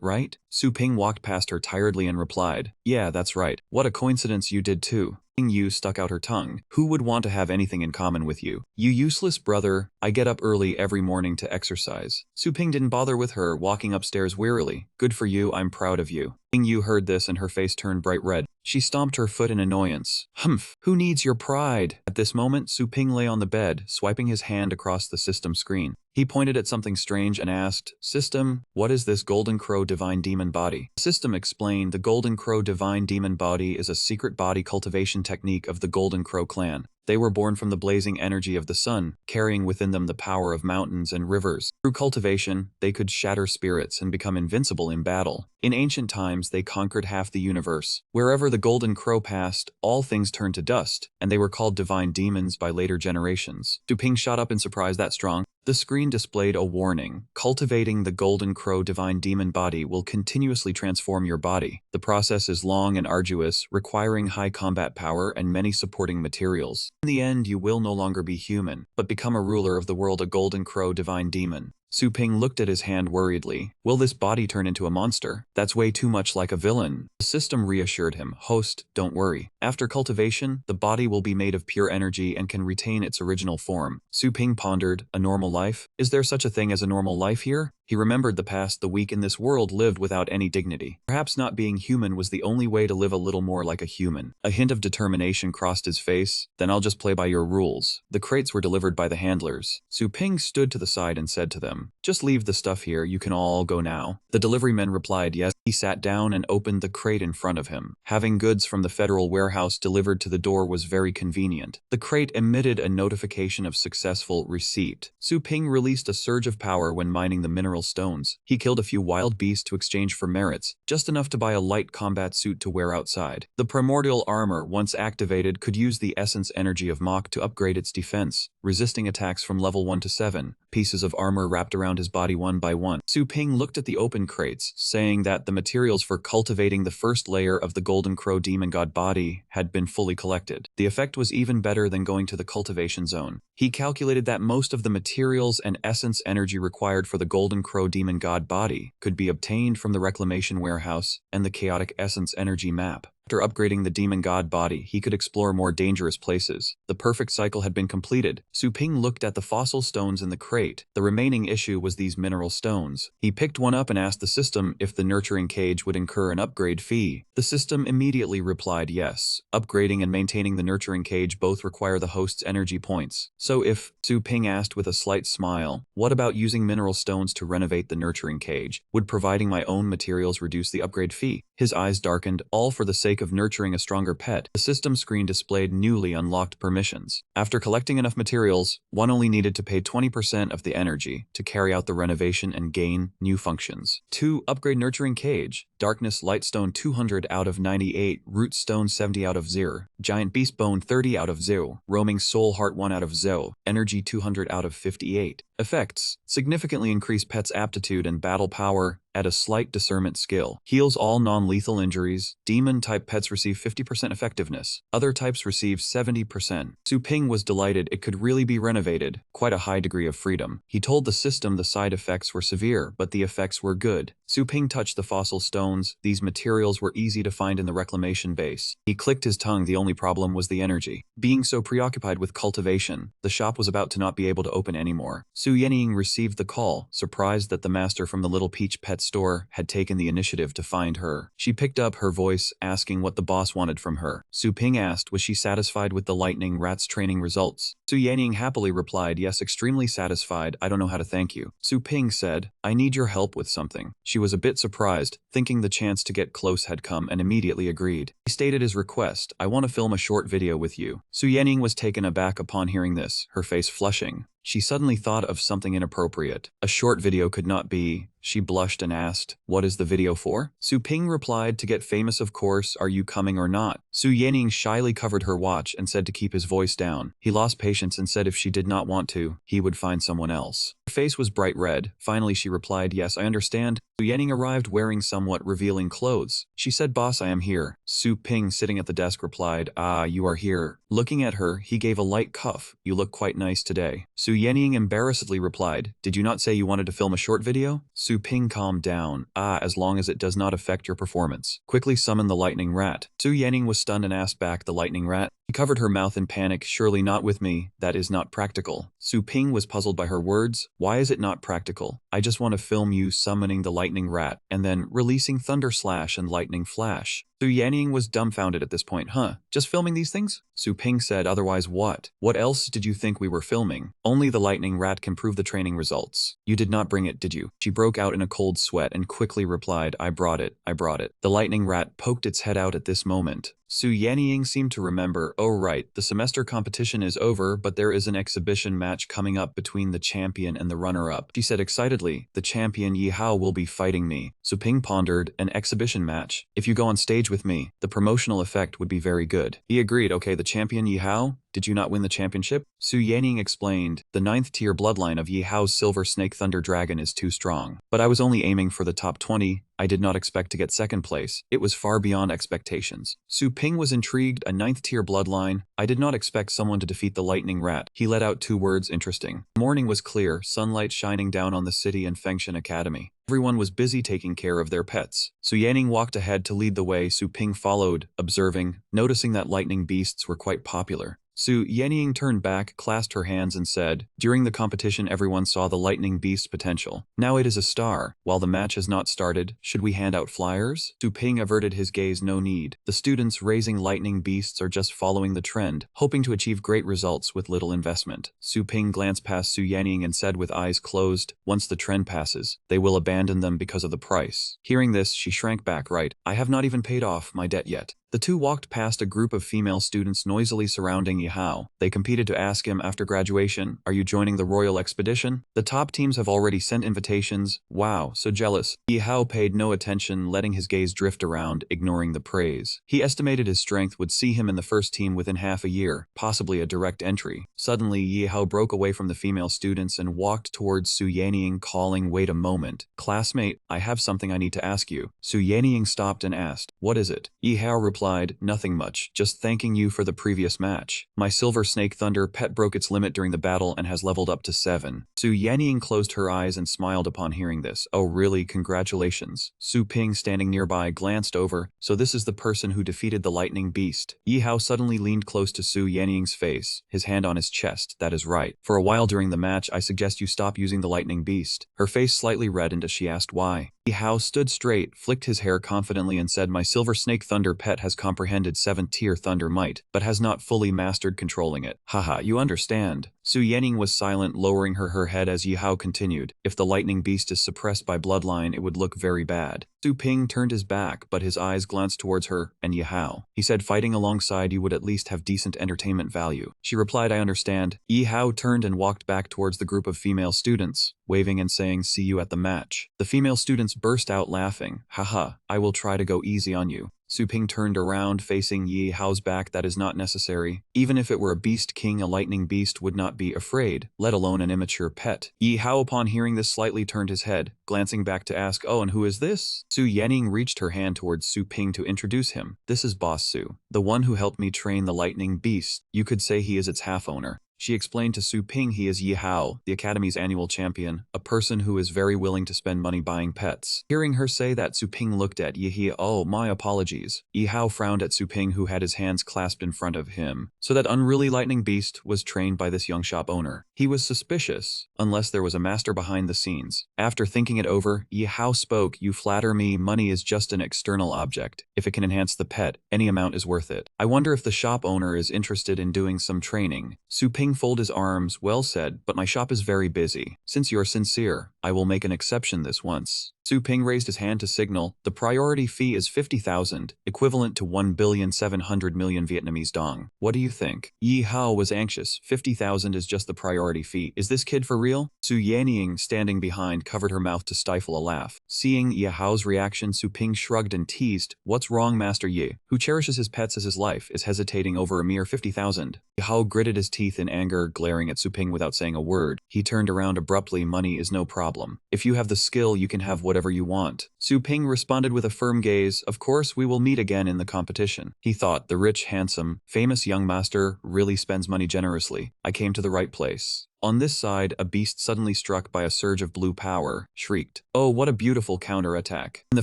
right? Su Ping walked past her tiredly and replied, yeah, that's right. What a coincidence you did too. Ling Yu stuck out her tongue. Who would want to have anything in common with you? You useless brother. I get up early every morning to exercise. Su Ping didn't bother with her, walking upstairs wearily. Good for you, I'm proud of you. Ling Yu heard this and her face turned bright red. She stomped her foot in annoyance. Humph, who needs your pride? At this moment, Su Ping lay on the bed, swiping his hand across the system screen. He pointed at something strange and asked, System, what is this Golden Crow Divine Demon Body? The system explained the Golden Crow Divine Demon Body is a secret body cultivation technique of the Golden Crow clan. They were born from the blazing energy of the sun, carrying within them the power of mountains and rivers. Through cultivation, they could shatter spirits and become invincible in battle. In ancient times, they conquered half the universe. Wherever the Golden Crow passed, all things turned to dust, and they were called divine demons by later generations. Su Ping shot up in surprise. That strong? The screen displayed a warning. Cultivating the Golden Crow Divine Demon Body will continuously transform your body. The process is long and arduous, requiring high combat power and many supporting materials. In the end, you will no longer be human, but become a ruler of the world, a Golden Crow Divine Demon. Su Ping looked at his hand worriedly. Will this body turn into a monster? That's way too much like a villain. The system reassured him. Host, don't worry. After cultivation, the body will be made of pure energy and can retain its original form. Su Ping pondered, a normal life? Is there such a thing as a normal life here? He remembered the past the weak in this world lived without any dignity. Perhaps not being human was the only way to live a little more like a human. A hint of determination crossed his face. Then I'll just play by your rules. The crates were delivered by the handlers. Su Ping stood to the side and said to them, just leave the stuff here, you can all go now. The delivery men replied yes. He sat down and opened the crate in front of him. Having goods from the federal warehouse delivered to the door was very convenient. The crate emitted a notification of successful receipt. Su Ping released a surge of power when mining the mineral stones. He killed a few wild beasts to exchange for merits, just enough to buy a light combat suit to wear outside. The primordial armor, once activated, could use the essence energy of Mach to upgrade its defense, resisting attacks from level 1 to 7. Pieces of armor wrapped around his body one by one. Su Ping looked at the open crates, saying that the materials for cultivating the first layer of the Golden Crow Demon God body had been fully collected. The effect was even better than going to the cultivation zone. He calculated that most of the materials and essence energy required for the Golden Crow Demon God body could be obtained from the reclamation warehouse and the chaotic essence energy map. After upgrading the demon god body, he could explore more dangerous places. The perfect cycle had been completed. Su Ping looked at the fossil stones in the crate. The remaining issue was these mineral stones. He picked one up and asked the system if the nurturing cage would incur an upgrade fee. The system immediately replied yes. Upgrading and maintaining the nurturing cage both require the host's energy points. So if, Su Ping asked with a slight smile, what about using mineral stones to renovate the nurturing cage? Would providing my own materials reduce the upgrade fee? His eyes darkened, all for the sake of nurturing a stronger pet. The system screen displayed newly unlocked permissions. After collecting enough materials, one only needed to pay 20% of the energy to carry out the renovation and gain new functions. 2. Upgrade nurturing cage. Darkness Lightstone 200 out of 98, Root Stone 70 out of 0, Giant Beast Bone 30 out of 0, Roaming Soul Heart 1 out of 0, Energy 200 out of 58. Effects: significantly increase pet's aptitude and battle power, add a slight discernment skill, heals all non-lethal injuries, demon-type pets receive 50% effectiveness, other types receive 70%. Su Ping was delighted it could really be renovated, quite a high degree of freedom. He told the system the side effects were severe, but the effects were good. Su Ping touched the fossil stones. These materials were easy to find in the reclamation base. He clicked his tongue. The only problem was the energy. Being so preoccupied with cultivation, the shop was about to not be able to open anymore. Su Yenying received the call, surprised that the master from the Little Peach Pet store had taken the initiative to find her. She picked up her voice, asking what the boss wanted from her. Su Ping asked was she satisfied with the Lightning Rat's training results. Su Yenying happily replied, yes, extremely satisfied. I don't know how to thank you. Su Ping said, I need your help with something. She was a bit surprised, thinking the chance to get close had come, and immediately agreed. He stated his request, I want to film a short video with you. Su Yenying was taken aback upon hearing this, her face flushing. She suddenly thought of something inappropriate. A short video could not be. She blushed and asked, "What is the video for?" Su Ping replied, "To get famous, of course. Are you coming or not?" Su Yanning shyly covered her watch and said to keep his voice down. He lost patience and said if she did not want to, he would find someone else. Her face was bright red. Finally she replied, "Yes, I understand." Su Yanning arrived wearing somewhat revealing clothes. She said, "Boss, I am here." Su Ping, sitting at the desk, replied, "Ah, you are here." Looking at her, he gave a light cuff. "You look quite nice today." Su Yanning embarrassedly replied, "Did you not say you wanted to film a short video?" Su Ping calmed down. "Ah, as long as it does not affect your performance. Quickly summon the lightning rat." Su Yanning was stunned and asked back, "The lightning rat?" He covered her mouth in panic. "Surely not with me. That is not practical." Su Ping was puzzled by her words. "Why is it not practical? I just want to film you summoning the lightning rat and then releasing thunder slash and lightning flash." Su Yanning was dumbfounded at this point. "Huh? Just filming these things?" Su Ping said, "Otherwise what? What else did you think we were filming? Only the lightning rat can prove the training results. You did not bring it, did you?" She broke out in a cold sweat and quickly replied, "I brought it. I brought it." The lightning rat poked its head out at this moment. Su Yanning seemed to remember. "Oh right, the semester competition is over, but there is an exhibition match coming up between the champion and the runner-up," she said excitedly. "The champion Yahello will be fighting me." Su Ping pondered. "An exhibition match? If you go on stage with me, the promotional effect would be very good." He agreed. "Okay, the champion Yahello? Did you not win the championship?" Su Yanning explained, "The 9th tier bloodline of Yahello's Silver Snake Thunder Dragon is too strong. But I was only aiming for the top 20. I did not expect to get second place. It was far beyond expectations." Su Ping was intrigued. "A 9th tier bloodline? I did not expect someone to defeat the lightning rat." He let out 2 words, "Interesting." The morning was clear, sunlight shining down on the city and Fengshan Academy. Everyone was busy taking care of their pets. Su Yanning walked ahead to lead the way. Su Ping followed, observing, noticing that lightning beasts were quite popular. Su Yanning turned back, clasped her hands and said, "During the competition everyone saw the lightning beast's potential. Now it is a star. While the match has not started, should we hand out flyers?" Su Ping averted his gaze. "No need. The students raising lightning beasts are just following the trend, hoping to achieve great results with little investment." Su Ping glanced past Su Yanning and said with eyes closed, "Once the trend passes, they will abandon them because of the price." Hearing this, she shrank back. "Right, I have not even paid off my debt yet." The two walked past a group of female students noisily surrounding Yahello. They competed to ask him after graduation, "Are you joining the royal expedition?" The top teams have already sent invitations. Wow, so jealous. Yahello paid no attention, letting his gaze drift around, ignoring the praise. He estimated his strength would see him in the first team within half a year, possibly a direct entry. Suddenly, Yahello broke away from the female students and walked towards Su Yanning, calling, "Wait a moment. Classmate, I have something I need to ask you." Su Yanning stopped and asked, "What is it?" Yahello replied, "Nothing much, just thanking you for the previous match. My Silver Snake Thunder pet broke its limit during the battle and has leveled up to 7. Su Yanning closed her eyes and smiled upon hearing this. "Oh really, congratulations." Su Ping, standing nearby, glanced over. "So this is the person who defeated the lightning beast." Yahello suddenly leaned close to Su Yanning's face, his hand on his chest. "That is right. For a while during the match, I suggest you stop using the lightning beast." Her face slightly reddened as she asked why. Yahello stood straight, flicked his hair confidently and said, "My Silver Snake Thunder pet has comprehended 7th tier Thunder Might, but has not fully mastered controlling it." "Haha, you understand." Su Yanning was silent, lowering her head as Yahello continued, "If the lightning beast is suppressed by bloodline, it would look very bad." Su Ping turned his back, but his eyes glanced towards her and Yahello. He said, "Fighting alongside you would at least have decent entertainment value." She replied, "I understand." Yahello turned and walked back towards the group of female students, waving and saying, "See you at the match." The female students burst out laughing. "Haha, I will try to go easy on you." Su Ping turned around, facing Yahello's back. "That is not necessary. Even if it were a beast king, a lightning beast would not be afraid, let alone an immature pet." Yahello, upon hearing this, slightly turned his head, glancing back to ask, "Oh, and who is this?" Su Yanning reached her hand towards Su Ping to introduce him. "This is Boss Su, the one who helped me train the lightning beast. You could say he is its half-owner." She explained to Su Ping he is Yahello, the Academy's annual champion, a person who is very willing to spend money buying pets. Hearing her say that, Su Ping looked at Yahello. "Oh, my apologies." Yahello frowned at Su Ping, who had his hands clasped in front of him. So that unruly lightning beast was trained by this young shop owner. He was suspicious, unless there was a master behind the scenes. After thinking it over, Yahello spoke, "You flatter me. Money is just an external object. If it can enhance the pet, any amount is worth it. I wonder if the shop owner is interested in doing some training." Su Ping folded his arms. "Well said, but my shop is very busy. Since you're sincere, I will make an exception this once. Su Ping raised his hand to signal, the priority fee is 50,000, equivalent to 1,700,000,000 Vietnamese dong. What do you think? Yi Hao was anxious. 50,000 is just the priority fee. Is this kid for real? Su Yanning, standing behind, covered her mouth to stifle a laugh. Seeing Yi Hao's reaction, Su Ping shrugged and teased, what's wrong, Master Yi, who cherishes his pets as his life, is hesitating over a mere 50,000. Yi Hao gritted his teeth in anger, glaring at Su Ping without saying a word. He turned around abruptly. Money is no problem. If you have the skill, you can have whatever you want. Su Ping responded with a firm gaze, of course we will meet again in the competition. He thought, the rich, handsome, famous young master really spends money generously. I came to the right place. On this side, a beast suddenly struck by a surge of blue power, shrieked. Oh, what a beautiful counter-attack. In the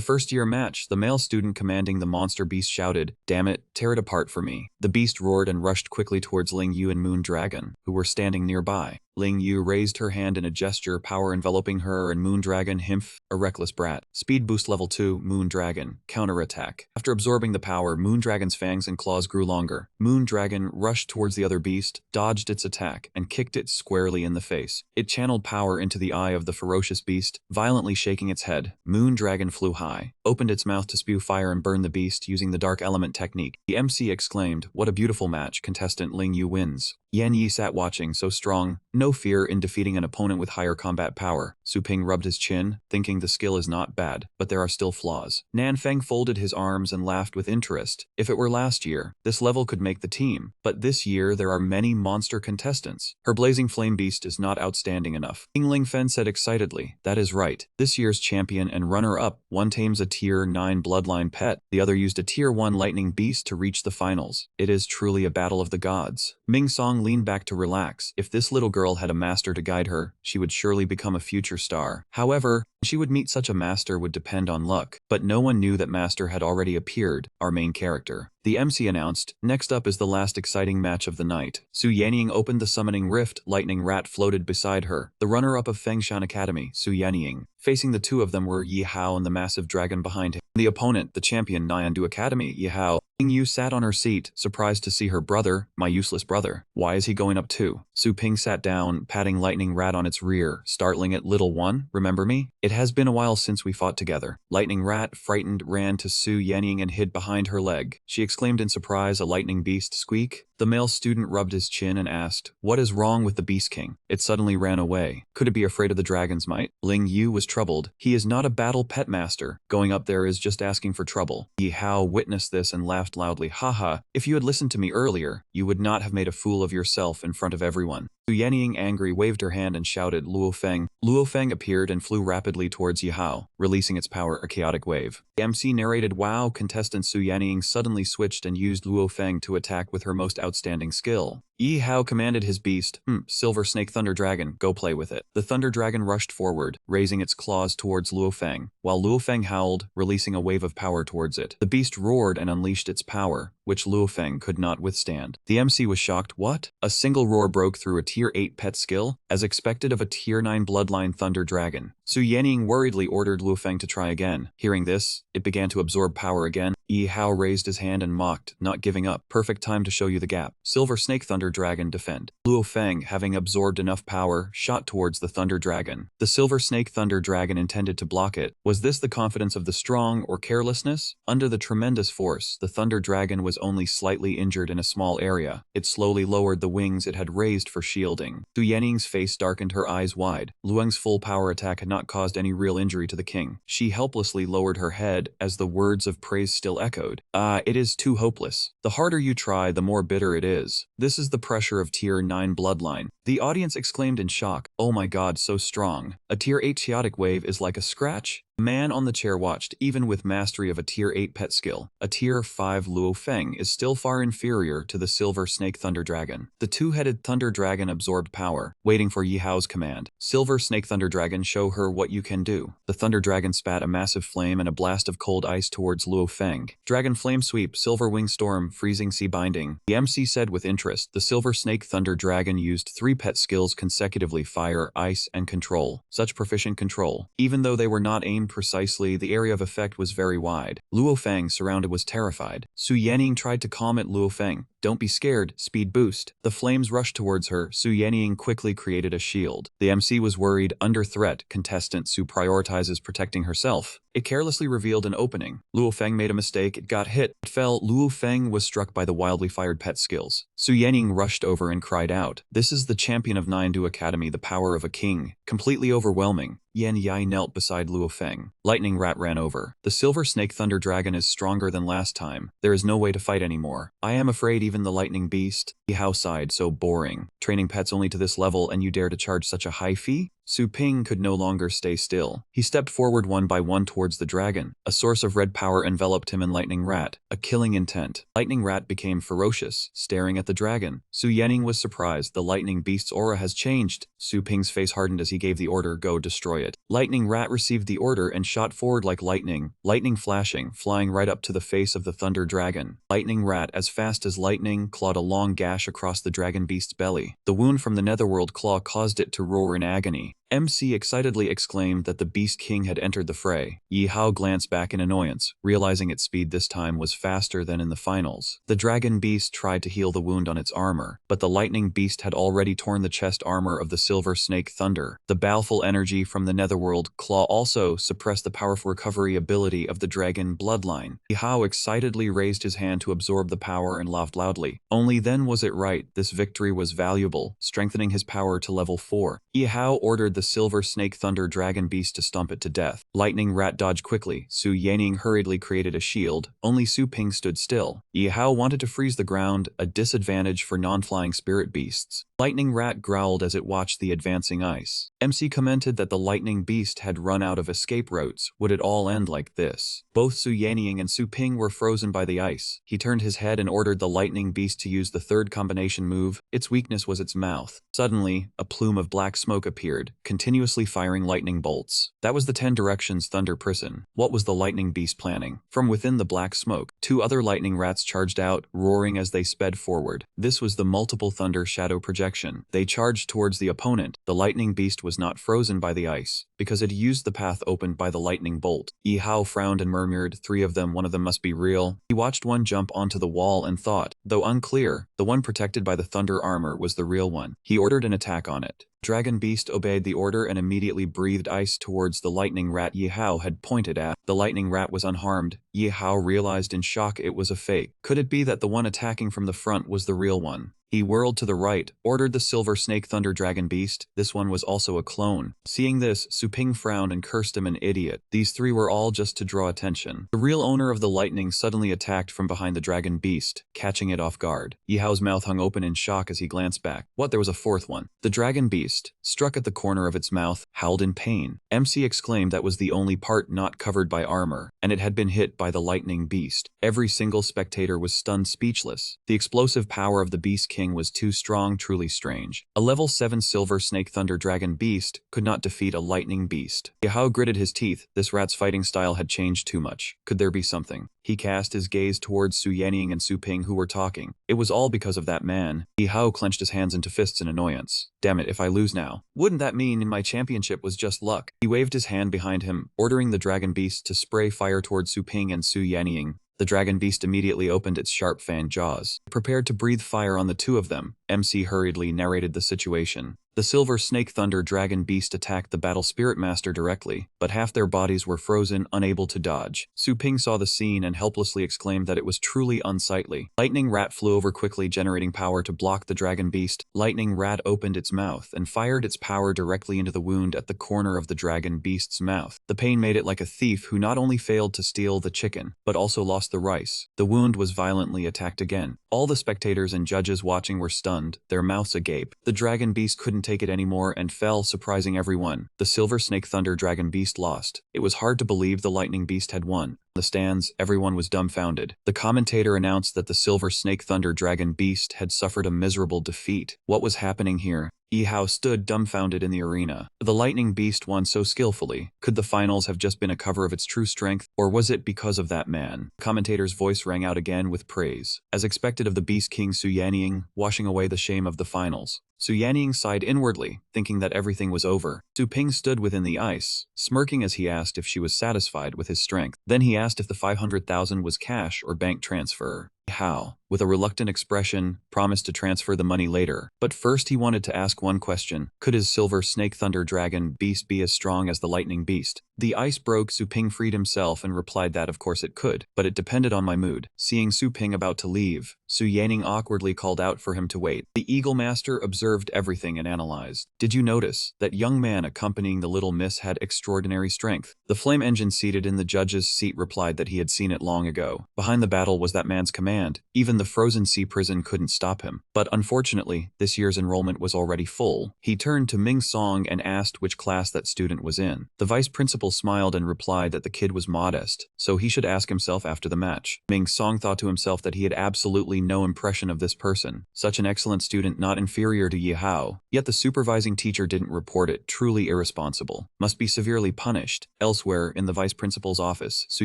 first-year match, the male student commanding the monster beast shouted, damn it, tear it apart for me. The beast roared and rushed quickly towards Ling Yu and Moon Dragon, who were standing nearby. Ling Yu raised her hand in a gesture, power enveloping her, and Moon Dragon, himph, a reckless brat. Speed boost level 2, Moon Dragon, counterattack. After absorbing the power, Moon Dragon's fangs and claws grew longer. Moon Dragon rushed towards the other beast, dodged its attack, and kicked it squarely in the face. It channeled power into the eye of the ferocious beast, violently shaking its head. Moon Dragon flew high, opened its mouth to spew fire and burn the beast using the dark element technique. The MC exclaimed, what a beautiful match, contestant Ling Yu wins. Yan Yi sat watching, so strong, no fear in defeating an opponent with higher combat power. Su Ping rubbed his chin, thinking the skill is not bad, but there are still flaws. Nan Feng folded his arms and laughed with interest. If it were last year, this level could make the team, but this year there are many monster contestants. Her blazing flame beast is not outstanding enough. King Ling Fen said excitedly, that is right. This year's champion and runner-up, one tames a tier 9 bloodline pet, the other used a tier 1 lightning beast to reach the finals. It is truly a battle of the gods. Ming Song leaned back to relax. If this little girl had a master to guide her, she would surely become a future star. However, she would meet such a master would depend on luck, but no one knew that master had already appeared, our main character. The MC announced, next up is the last exciting match of the night. Su Yanning opened the summoning rift, lightning rat floated beside her. The runner-up of Fengshan Academy, Su Yanning. Facing the two of them were Yi Hao and the massive dragon behind him. The opponent, the champion Nyandu Academy, Yi Hao. Ling Yu sat on her seat, surprised to see her brother, my useless brother. Why is he going up too? Su Ping sat down, patting Lightning Rat on its rear, startling it, little one, remember me? It has been a while since we fought together. Lightning Rat, frightened, ran to Su Yanning and hid behind her leg. She exclaimed in surprise, a lightning beast, squeak? The male student rubbed his chin and asked, what is wrong with the Beast King? It suddenly ran away. Could it be afraid of the dragon's might? Ling Yu was troubled. He is not a battle pet master. Going up there is just asking for trouble. Yi Hao witnessed this and laughed loudly. Haha, if you had listened to me earlier, you would not have made a fool of yourself in front of everyone. Su Yanning, angry, waved her hand and shouted, Luo Feng. Luo Feng appeared and flew rapidly towards Yi Hao, releasing its power, a chaotic wave. The MC narrated, wow, contestant Su Yanning suddenly switched and used Luo Feng to attack with her most outstanding skill. Yi Hao commanded his beast, Silver Snake Thunder Dragon, go play with it. The Thunder Dragon rushed forward, raising its claws towards Luo Feng, while Luo Feng howled, releasing a wave of power towards it. The beast roared and unleashed its power, which Luo Feng could not withstand. The MC was shocked. What? A single roar broke through a tier 8 pet skill, as expected of a tier 9 bloodline Thunder Dragon. Su Yanning worriedly ordered Luo Feng to try again. Hearing this, it began to absorb power again. Yi Hao raised his hand and mocked, not giving up. Perfect time to show you the gap. Silver Snake Thunder Dragon defend. Luo Feng, having absorbed enough power, shot towards the Thunder Dragon. The Silver Snake Thunder Dragon intended to block it. Was this the confidence of the strong or carelessness? Under the tremendous force, the Thunder Dragon was only slightly injured in a small area. It slowly lowered the wings it had raised for shielding. Su Yanning's face darkened, her eyes wide. Lueng's full power attack had not caused any real injury to the king. She helplessly lowered her head as the words of praise still echoed. Ah, it is too hopeless. The harder you try, the more bitter it is. This is the pressure of tier 9 bloodline. The audience exclaimed in shock, oh my god, so strong. A tier 8 chaotic wave is like a scratch? A man on the chair watched, even with mastery of a tier 8 pet skill. A tier 5 Luo Feng is still far inferior to the Silver Snake Thunder Dragon. The two-headed Thunder Dragon absorbed power, waiting for Yi Hao's command. Silver Snake Thunder Dragon, show her what you can do. The Thunder Dragon spat a massive flame and a blast of cold ice towards Luo Feng. Dragon Flame Sweep, Silver Wing Storm, Freezing Sea Binding. The MC said with interest, the Silver Snake Thunder Dragon used 3 pet skills consecutively: fire, ice, and control. Such proficient control. Even though they were not aimed precisely, the area of effect was very wide. Luo Feng, surrounded, was terrified. Su Yanning tried to calm it. Luo Feng, Don't be scared, speed boost. The flames rushed towards her. Su Yanning quickly created a shield. The MC was worried, under threat, contestant Su prioritizes protecting herself. It carelessly revealed an opening. Luo Feng made a mistake, it got hit. It fell. Luo Feng was struck by the wildly fired pet skills. Su Yanning rushed over and cried out. This is the champion of Nine Du Academy, the power of a king. Completely overwhelming. Yan Yai knelt beside Luo Feng. Lightning Rat ran over. The Silver Snake Thunder Dragon is stronger than last time. There is no way to fight anymore. I am afraid even the Lightning Beast. Yihao sighed, so boring. Training pets only to this level and you dare to charge such a high fee? Su Ping could no longer stay still. He stepped forward one by one towards the dragon. A source of red power enveloped him in Lightning Rat, a killing intent. Lightning Rat became ferocious, staring at the dragon. Su Yanning was surprised. The Lightning Beast's aura has changed. Su Ping's face hardened as he gave the order, go destroy it. Lightning Rat received the order and shot forward like lightning flashing, flying right up to the face of the Thunder Dragon. Lightning Rat, as fast as lightning, clawed a long gash across the dragon beast's belly. The wound from the netherworld claw caused it to roar in agony. MC excitedly exclaimed that the Beast King had entered the fray. Yi Hao glanced back in annoyance, realizing its speed this time was faster than in the finals. The Dragon Beast tried to heal the wound on its armor, but the Lightning Beast had already torn the chest armor of the Silver Snake Thunder. The baleful energy from the netherworld claw also suppressed the powerful recovery ability of the dragon bloodline. Yi Hao excitedly raised his hand to absorb the power and laughed loudly. Only then was it right, this victory was valuable, strengthening his power to level 4. Yi Hao ordered the Silver Snake Thunder Dragon Beast to stomp it to death. Lightning Rat dodged quickly. Su Yanning hurriedly created a shield. Only Su Ping stood still. Yi Hao wanted to freeze the ground, a disadvantage for non-flying spirit beasts. Lightning Rat growled as it watched the advancing ice. MC commented that the Lightning Beast had run out of escape routes. Would it all end like this? Both Su Yanning and Su Ping were frozen by the ice. He turned his head and ordered the Lightning Beast to use the third combination move. Its weakness was its mouth. Suddenly, a plume of black smoke appeared, continuously firing lightning bolts. That was the 10 Directions Thunder Prison. What was the Lightning Beast planning? From within the black smoke, 2 other Lightning Rats charged out, roaring as they sped forward. This was the Multiple Thunder Shadow Projection. They charged towards the opponent. The Lightning Beast was not frozen by the ice, because it used the path opened by the lightning bolt. Yi Hao frowned and murmured, 3 of them, one of them must be real. He watched one jump onto the wall and thought, though unclear, the one protected by the thunder armor was the real one. He ordered an attack on it. Dragon Beast obeyed the order and immediately breathed ice towards the Lightning Rat Yi Hao had pointed at. The Lightning Rat was unharmed. Yi Hao realized in shock it was a fake. Could it be that the one attacking from the front was the real one? He whirled to the right, ordered the Silver Snake Thunder Dragon Beast. This one was also a clone. Seeing this, Su Ping frowned and cursed him an idiot. These 3 were all just to draw attention. The real owner of the lightning suddenly attacked from behind the Dragon Beast, catching it off guard. Yi Hao's mouth hung open in shock as he glanced back. What, there was a 4th one. The Dragon Beast, struck at the corner of its mouth, howled in pain. MC exclaimed that was the only part not covered by armor, and it had been hit by the Lightning Beast. Every single spectator was stunned speechless. The explosive power of the Beast King was too strong, truly strange. A level 7 Silver Snake Thunder Dragon Beast could not defeat a Lightning Beast. Yi Hao gritted his teeth. This rat's fighting style had changed too much. Could there be something? He cast his gaze towards Su Yanning and Su Ping who were talking. It was all because of that man. Yi Hao clenched his hands into fists in annoyance. Damn it, if I lose now. Wouldn't that mean my championship was just luck? He waved his hand behind him, ordering the Dragon Beast to spray fire towards Su Ping and Su Yanning. The Dragon Beast immediately opened its sharp fanged jaws, prepared to breathe fire on the 2 of them. MC hurriedly narrated the situation. The Silver Snake Thunder Dragon Beast attacked the Battle Spirit Master directly, but half their bodies were frozen, unable to dodge. Su Ping saw the scene and helplessly exclaimed that it was truly unsightly. Lightning Rat flew over quickly, generating power to block the Dragon Beast. Lightning Rat opened its mouth and fired its power directly into the wound at the corner of the Dragon Beast's mouth. The pain made it like a thief who not only failed to steal the chicken, but also lost the rice. The wound was violently attacked again. All the spectators and judges watching were stunned, their mouths agape. The Dragon Beast couldn't take it anymore and fell, surprising everyone. The Silver Snake Thunder Dragon Beast lost. It was hard to believe the Lightning Beast had won. In the stands, everyone was dumbfounded. The commentator announced that the Silver Snake Thunder Dragon Beast had suffered a miserable defeat. What was happening here? Yi Hao stood dumbfounded in the arena. The Lightning Beast won so skillfully. Could the finals have just been a cover of its true strength, or was it because of that man? The commentator's voice rang out again with praise. As expected of the Beast King Su Yanning, washing away the shame of the finals. Su Yanning sighed inwardly, thinking that everything was over. Su Ping stood within the ice, smirking as he asked if she was satisfied with his strength. Then he asked if the 500,000 was cash or bank transfer. How, with a reluctant expression, promised to transfer the money later. But first he wanted to ask one question. Could his silver snake thunder dragon beast be as strong as the lightning beast? The ice broke. Su Ping freed himself and replied that of course it could, but it depended on my mood. Seeing Su Ping about to leave, Su Yanning awkwardly called out for him to wait. The Eagle Master observed everything and analyzed. Did you notice? That young man accompanying the little miss had extraordinary strength. The flame engine seated in the judge's seat replied that he had seen it long ago. Behind the battle was that man's command. Even the frozen sea prison couldn't stop him. But unfortunately, this year's enrollment was already full. He turned to Ming Song and asked which class that student was in. The vice principal smiled and replied that the kid was modest, so he should ask himself after the match. Ming Song thought to himself that he had absolutely no impression of this person. Such an excellent student, not inferior to Yahello. Yet the supervising teacher didn't report it. Truly irresponsible. Must be severely punished. Elsewhere, in the vice principal's office, Su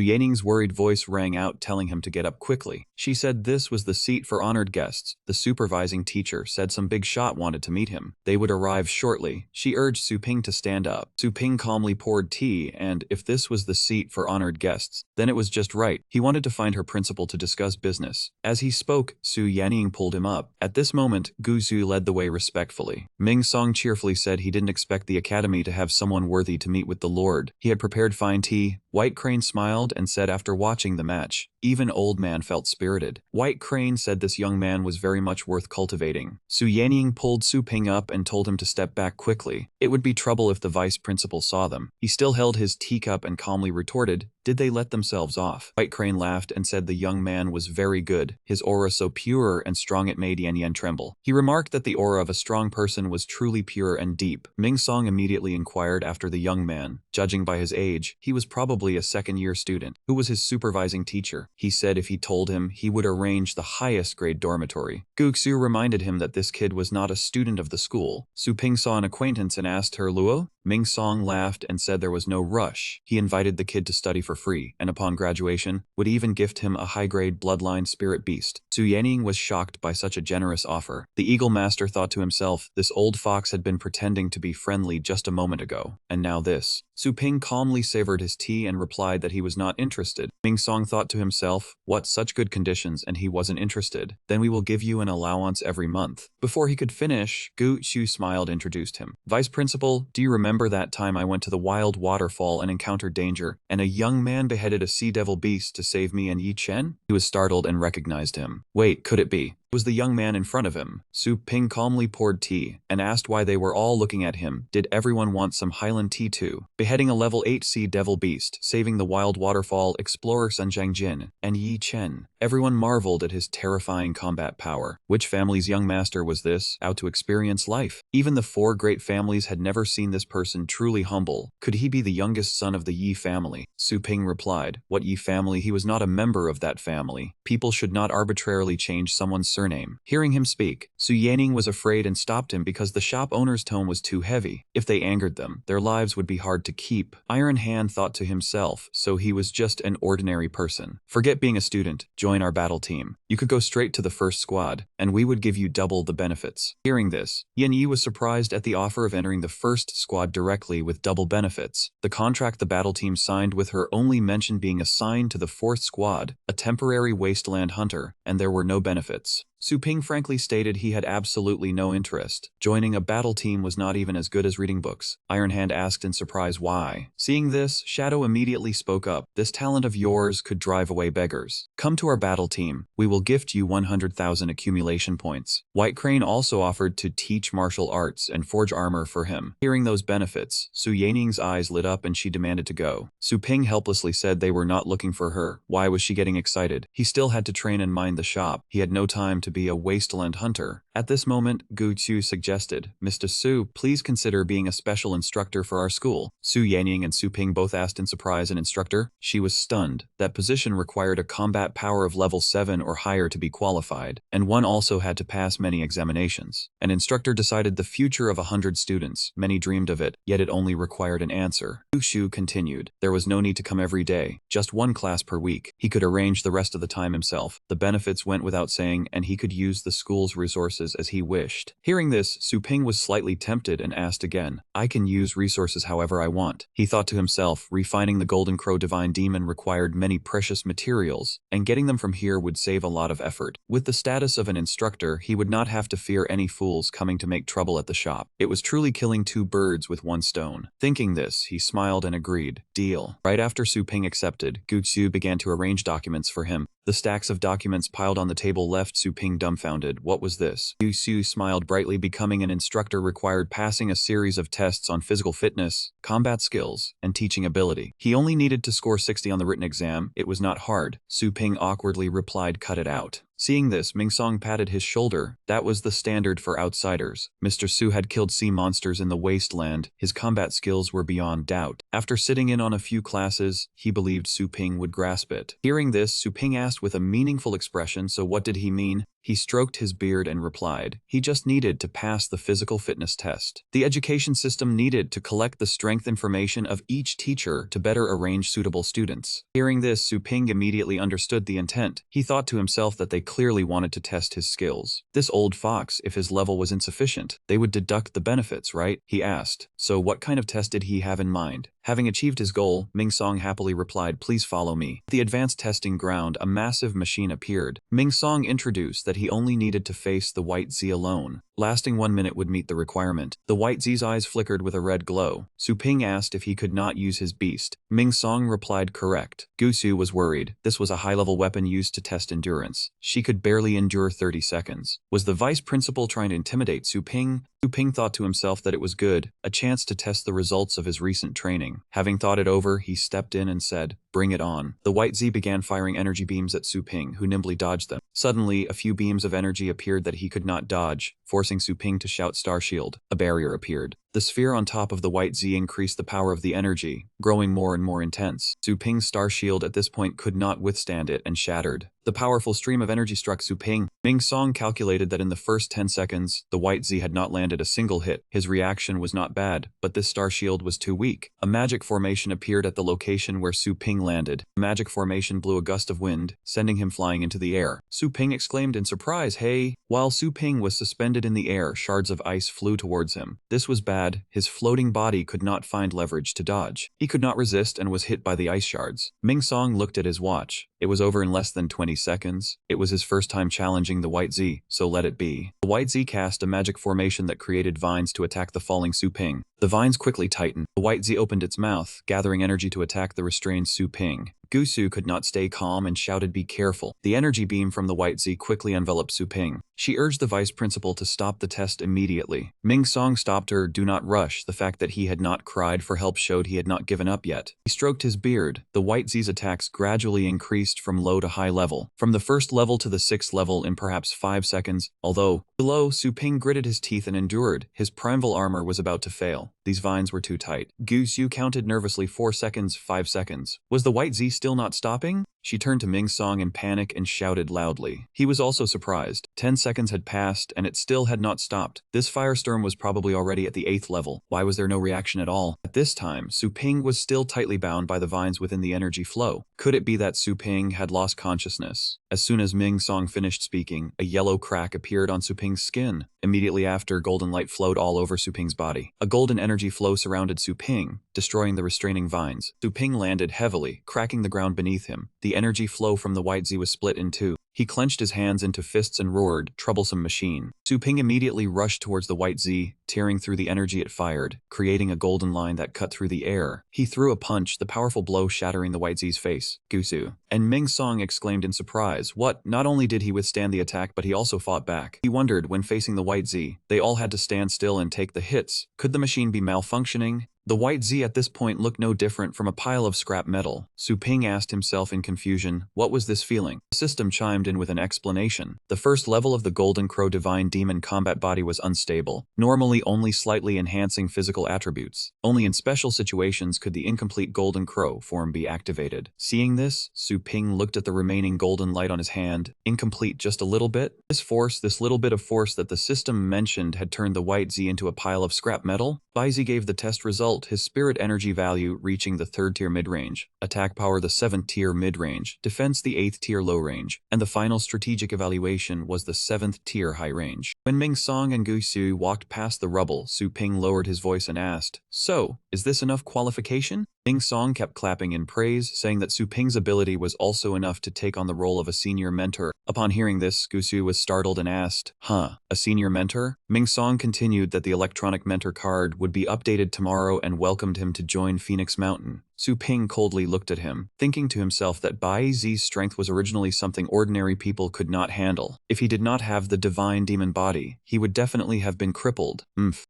Yanning's worried voice rang out telling him to get up quickly. She said this was the seat for honored guests. The supervising teacher said some big shot wanted to meet him. They would arrive shortly. She urged Su Ping to stand up. Su Ping calmly poured tea, and if this was the seat for honored guests, then it was just right. He wanted to find her principal to discuss business. As he spoke, Su Yanning pulled him up. At this moment, Gu Zhu led the way respectfully. Ming Song cheerfully said he didn't expect the academy to have someone worthy to meet with the Lord. He had prepared fine tea. White Crane smiled and said after watching the match, even old man felt spirited. White Crane said this young man was very much worth cultivating. Su Yanning pulled Su Ping up and told him to step back quickly. It would be trouble if the vice principal saw them. He still held his teacup and calmly retorted, did they let themselves off? White Crane laughed and said the young man was very good, his aura so pure and strong it made Yan Yan tremble. He remarked that the aura of a strong person was truly pure and deep. Ming Song immediately inquired after the young man. Judging by his age, he was probably a second-year student. Who was his supervising teacher? He said if he told him, he would arrange the highest grade dormitory. Guxu reminded him that this kid was not a student of the school. Su Ping saw an acquaintance and asked her Luo. Ming Song laughed and said there was no rush. He invited the kid to study for free, and upon graduation, would even gift him a high-grade bloodline spirit beast. Su Yanning was shocked by such a generous offer. The Eagle Master thought to himself, this old fox had been pretending to be friendly just a moment ago, and now this. Su Ping calmly savored his tea and replied that he was not interested. Ming Song thought to himself, what, such good conditions and he wasn't interested? Then we will give you an allowance every month. Before he could finish, Gu Xu smiled and introduced him. Vice Principal, do you remember that time I went to the wild waterfall and encountered danger, and a young man beheaded a sea devil beast to save me and Yi Chen? He was startled and recognized him. Wait, could it be? Was the young man in front of him. Su Ping calmly poured tea and asked why they were all looking at him. Did everyone want some Highland tea too? Beheading a level 8 sea devil beast, saving the wild waterfall explorer Sun Zhangjin, and Yi Chen. Everyone marveled at his terrifying combat power. Which family's young master was this, out to experience life? Even the 4 great families had never seen this person truly humble. Could he be the youngest son of the Yi family? Su Ping replied, what Yi family? He was not a member of that family. People should not arbitrarily change someone's surname. Hearing him speak, Su Yanning was afraid and stopped him because the shop owner's tone was too heavy. If they angered them, their lives would be hard to keep. Iron Hand thought to himself, so he was just an ordinary person. Forget being a student, join our battle team. You could go straight to the first squad, and we would give you double the benefits. Hearing this, Yan Yi was surprised at the offer of entering the first squad directly with double benefits. The contract the battle team signed with her only mentioned being assigned to the 4th squad, a temporary wasteland hunter, and there were no benefits. Su Ping frankly stated he had absolutely no interest. Joining a battle team was not even as good as reading books. Iron Hand asked in surprise why. Seeing this, Shadow immediately spoke up. This talent of yours could drive away beggars. Come to our battle team. We will gift you 100,000 accumulation points. White Crane also offered to teach martial arts and forge armor for him. Hearing those benefits, Su Yanning's eyes lit up and she demanded to go. Su Ping helplessly said they were not looking for her. Why was she getting excited? He still had to train and mind the shop. He had no time to be a wasteland hunter. At this moment, Gu Chu suggested, Mr. Su, please consider being a special instructor for our school. Su Yanning and Su Ping both asked in surprise an instructor. She was stunned. That position required a combat power of level 7 or higher to be qualified, and one also had to pass many examinations. An instructor decided the future of 100 students. Many dreamed of it, yet it only required an answer. Gu Shu continued. There was no need to come every day, just one class per week. He could arrange the rest of the time himself. The benefits went without saying, and he could use the school's resources resources as he wished. Hearing this, Su Ping was slightly tempted and asked again, I can use resources however I want. He thought to himself, refining the Golden Crow Divine Demon required many precious materials, and getting them from here would save a lot of effort. With the status of an instructor, he would not have to fear any fools coming to make trouble at the shop. It was truly killing two birds with one stone. Thinking this, he smiled and agreed. Deal. Right after Su Ping accepted, Gutsu began to arrange documents for him. The stacks of documents piled on the table left Su Ping dumbfounded. What was this? Gutsu smiled brightly. Becoming an instructor required passing a series of tests on physical fitness, combat skills, and teaching ability. He only needed to score 60 on the written exam. It was not hard. Su Ping awkwardly replied, cut it out. Seeing this, Ming Song patted his shoulder. That was the standard for outsiders. Mr. Su had killed sea monsters in the wasteland. His combat skills were beyond doubt. After sitting in on a few classes, he believed Su Ping would grasp it. Hearing this, Su Ping asked with a meaningful expression, so what did he mean? He stroked his beard and replied, he just needed to pass the physical fitness test. The education system needed to collect the strength information of each teacher to better arrange suitable students. Hearing this, Su Ping immediately understood the intent. He thought to himself that they clearly wanted to test his skills. This old fox, if his level was insufficient, they would deduct the benefits, right? He asked. So what kind of test did he have in mind? Having achieved his goal, Ming Song happily replied, please follow me. At the advanced testing ground, a massive machine appeared. Ming Song introduced that he only needed to face the White Z alone. Lasting 1 minute would meet the requirement. The White Z's eyes flickered with a red glow. Su Ping asked if he could not use his beast. Ming Song replied correct. Gutsu was worried. This was a high-level weapon used to test endurance. She could barely endure 30 seconds. Was the vice principal trying to intimidate Su Ping? Su Ping thought to himself that it was good, a chance to test the results of his recent training. Having thought it over, he stepped in and said, bring it on. The White Z began firing energy beams at Su Ping, who nimbly dodged them. Suddenly, a few beams of energy appeared that he could not dodge, forcing Su Ping to shout Star Shield. A barrier appeared. The sphere on top of the White Z increased the power of the energy, growing more and more intense. Su Ping's Star Shield at this point could not withstand it and shattered. The powerful stream of energy struck Su Ping. Ming Song calculated that in the first 10 seconds, the White Z had not landed a single hit. His reaction was not bad, but this Star Shield was too weak. A magic formation appeared at the location where Su Ping landed. The magic formation blew a gust of wind, sending him flying into the air. Su Ping exclaimed in surprise, hey! While Su Ping was suspended in the air, shards of ice flew towards him. This was bad. His floating body could not find leverage to dodge. He could not resist and was hit by the ice shards. Ming Song looked at his watch. It was over in less than 20 seconds. It was his first time challenging the White Z, so let it be. The White Z cast a magic formation that created vines to attack the falling Su Ping. The vines quickly tightened. The White Z opened its mouth, gathering energy to attack the restrained Su Ping. Gutsu could not stay calm and shouted, be careful. The energy beam from the White Z quickly enveloped Su Ping. She urged the vice principal to stop the test immediately. Ming Song stopped her. Do not rush. The fact that he had not cried for help showed he had not given up yet. He stroked his beard. The White Z's attacks gradually increased from low to high level. From the first level to the 6th level in perhaps 5 seconds. Although below, Su Ping gritted his teeth and endured. His primal armor was about to fail. These vines were too tight. Gutsu counted nervously. 4 seconds, 5 seconds. Was the White Z still not stopping? She turned to Ming Song in panic and shouted loudly. He was also surprised. 10 seconds had passed and it still had not stopped. This firestorm was probably already at the 8th level. Why was there no reaction at all? At this time, Su Ping was still tightly bound by the vines within the energy flow. Could it be that Su Ping had lost consciousness? As soon as Ming Song finished speaking, a yellow crack appeared on Su Ping's skin. Immediately after, golden light flowed all over Su Ping's body. A golden energy flow surrounded Su Ping, destroying the restraining vines. Su Ping landed heavily, cracking the ground beneath him. The energy flow from the White Z was split in two. He clenched his hands into fists and roared, troublesome machine. Su Ping immediately rushed towards the White Z, tearing through the energy it fired, creating a golden line that cut through the air. He threw a punch, the powerful blow shattering the White Z's face. Gutsu. And Ming Song exclaimed in surprise. What? Not only did he withstand the attack, but he also fought back. He wondered, when facing the White Z, they all had to stand still and take the hits. Could the machine be malfunctioning? The White Z at this point looked no different from a pile of scrap metal. Su Ping asked himself in confusion, what was this feeling? The system chimed in with an explanation. The first level of the Golden Crow Divine Demon combat body was unstable, normally only slightly enhancing physical attributes. Only in special situations could the incomplete Golden Crow form be activated. Seeing this, Su Ping looked at the remaining golden light on his hand. Incomplete just a little bit? This little bit of force that the system mentioned had turned the White Z into a pile of scrap metal? Bai Z gave the test result result, his spirit energy value reaching the 3rd tier mid-range, attack power the 7th tier mid-range, defense the 8th tier low-range, and the final strategic evaluation was the 7th tier high-range. When Ming Song and Gu Su walked past the rubble, Su Ping lowered his voice and asked, "So, is this enough qualification?" Ming Song kept clapping in praise, saying that Su Ping's ability was also enough to take on the role of a senior mentor. Upon hearing this, Gu Su was startled and asked, "Huh, a senior mentor?" Ming Song continued that the electronic mentor card would be updated tomorrow and welcomed him to join Phoenix Mountain. Su Ping coldly looked at him, thinking to himself that Bai Zi's strength was originally something ordinary people could not handle. If he did not have the divine demon body, he would definitely have been crippled.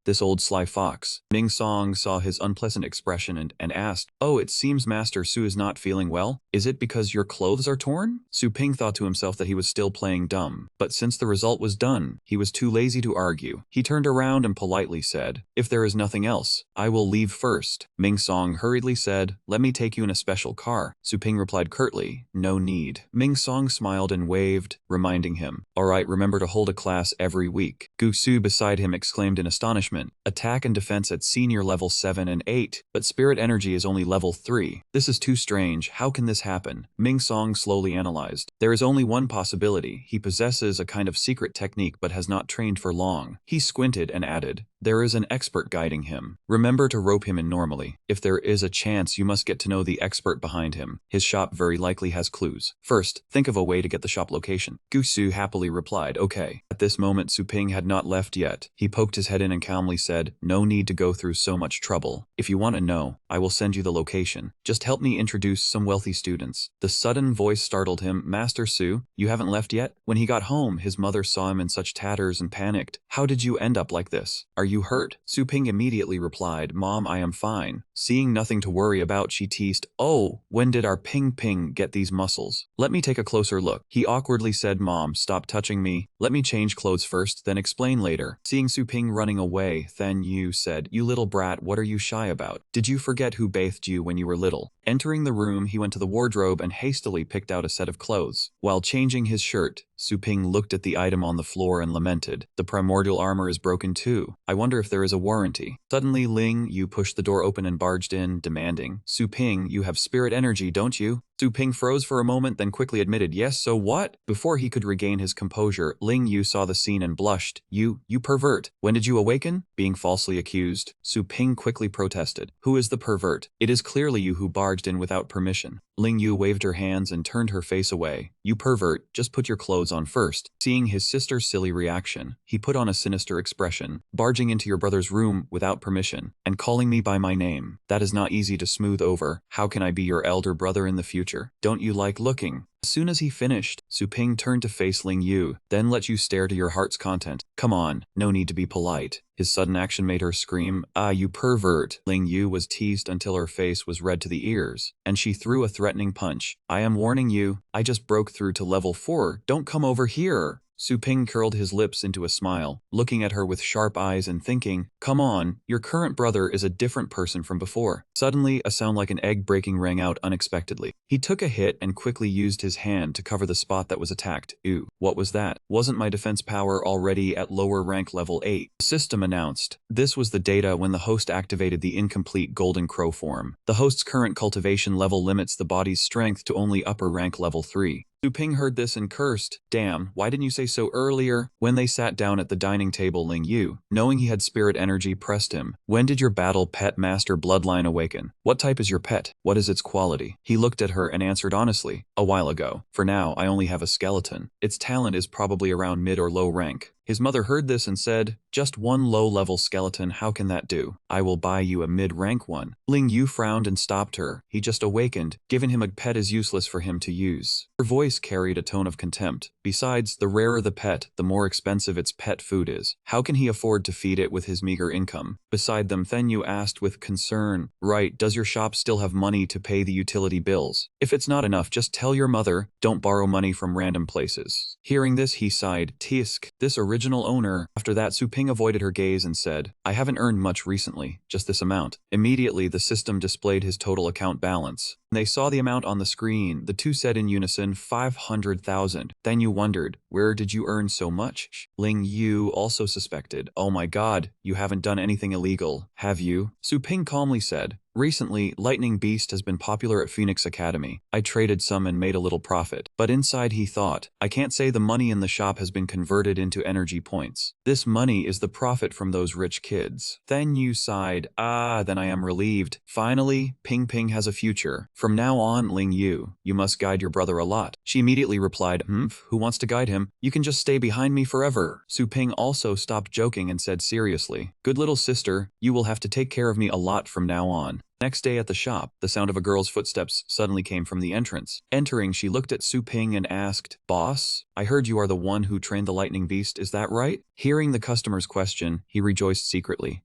This old sly fox. Ming Song saw his unpleasant expression and asked, "Oh, it seems Master Su is not feeling well. Is it because your clothes are torn?" Su Ping thought to himself that he was still playing dumb, but since the result was done, he was too lazy to argue. He turned around and politely said, "If there is nothing else, I will leave first." Ming Song hurriedly said, "Let me take you in a special car." Su Ping replied curtly, "No need." Ming Song smiled and waved, reminding him, "All right, remember to hold a class every week." Gu Su beside him exclaimed in astonishment, "Attack and defense at senior level 7 and 8, but spirit energy is only level 3. This is too strange. How can this happen?" Ming Song slowly analyzed. There is only one possibility. He possesses a kind of secret technique but has not trained for long. He squinted and added, "There is an expert guiding him. Remember to rope him in normally. If there is a chance, you must get to know the expert behind him. His shop very likely has clues. First, think of a way to get the shop location." Gu Su happily replied, "Okay." At this moment, Su Ping had not left yet. He poked his head in and calmly said, "No need to go through so much trouble. If you want to know, I will send you the location. Just help me introduce some wealthy students." The sudden voice startled him. "Master Su, you haven't left yet?" When he got home, his mother saw him in such tatters and panicked. "How did you end up like this? Are you hurt?" Su Ping immediately replied, "Mom, I am fine." Seeing nothing to worry about, she teased, "Oh, when did our Ping Ping get these muscles? Let me take a closer look." He awkwardly said, "Mom, stop touching me. Let me change clothes first, then explain later." Seeing Su Ping running away, Then Yu said, "You little brat, what are you shy about? Did you forget who bathed you when you were little?" Entering the room, he went to the wardrobe and hastily picked out a set of clothes. While changing his shirt, Su Ping looked at the item on the floor and lamented, "The primordial armor is broken too. I wonder if there is a warranty." Suddenly, Ling Yu pushed the door open and barged in, demanding, "Su Ping, you have spirit energy, don't you?" Su Ping froze for a moment, then quickly admitted, "Yes, so what?" Before he could regain his composure, Ling Yu saw the scene and blushed. You pervert. When did you awaken?" Being falsely accused, Su Ping quickly protested. "Who is the pervert? It is clearly you who barged in without permission." Ling Yu waved her hands and turned her face away. "You pervert, just put your clothes on first." Seeing his sister's silly reaction, he put on a sinister expression. "Barging into your brother's room without permission, and calling me by my name. That is not easy to smooth over. How can I be your elder brother in the future? Don't you like looking?" As soon as he finished, Su Ping turned to face Ling Yu, "Then let you stare to your heart's content. Come on, no need to be polite." His sudden action made her scream, "Ah, you pervert." Ling Yu was teased until her face was red to the ears, and she threw a threatening punch. "I am warning you, I just broke through to level 4. Don't come over here." Su Ping curled his lips into a smile, looking at her with sharp eyes and thinking, "Come on, your current brother is a different person from before." Suddenly, a sound like an egg breaking rang out unexpectedly. He took a hit and quickly used his hand to cover the spot that was attacked. Ew, what was that? Wasn't my defense power already at lower rank level 8? The system announced. This was the data when the host activated the incomplete golden crow form. The host's current cultivation level limits the body's strength to only upper rank level 3. Su Ping heard this and cursed, "Damn, why didn't you say so earlier?" When they sat down at the dining table, Ling Yu, knowing he had spirit energy, pressed him. "When did your battle pet master bloodline awaken? What type is your pet? What is its quality?" He looked at her and answered honestly, "A while ago. For now, I only have a skeleton. Its talent is probably around mid or low rank." His mother heard this and said, "Just one low-level skeleton, how can that do? I will buy you a mid-rank one." Ling Yu frowned and stopped her. He just awakened. Giving him a pet is useless for him to use. Her voice carried a tone of contempt. Besides, the rarer the pet, the more expensive its pet food is. How can he afford to feed it with his meager income? Beside them, Then Yu asked with concern, "Right, does your shop still have money to pay the utility bills? If it's not enough, just tell your mother, don't borrow money from random places." Hearing this, he sighed, "Tisk, this original owner." After that, Su Ping avoided her gaze and said, "I haven't earned much recently, just this amount." Immediately, the system displayed his total account balance. When they saw the amount on the screen, the two said in unison, 500,000. Then you wondered, where did you earn so much? Ling Yu also suspected, oh my god, you haven't done anything illegal, have you? Su Ping calmly said, recently, Lightning Beast has been popular at Phoenix Academy. I traded some and made a little profit. But inside he thought, I can't say the money in the shop has been converted into energy points. This money is the profit from those rich kids. Then you sighed, then I am relieved. Finally, Ping Ping has a future. From now on, Ling Yu, you must guide your brother a lot. She immediately replied, who wants to guide him? You can just stay behind me forever. Su Ping also stopped joking and said seriously, good little sister, you will have to take care of me a lot from now on. Next day at the shop, the sound of a girl's footsteps suddenly came from the entrance. Entering, she looked at Su Ping and asked, boss, I heard you are the one who trained the lightning beast, is that right? Hearing the customer's question, he rejoiced secretly.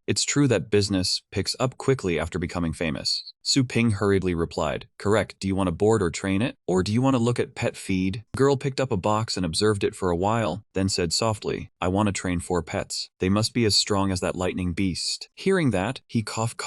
It's true that business picks up quickly after becoming famous. Su Ping hurriedly replied, correct, do you want to board or train it? Or do you want to look at pet feed? The girl picked up a box and observed it for a while, then said softly, I want to train 4 pets. They must be as strong as that lightning beast. Hearing that, he cough,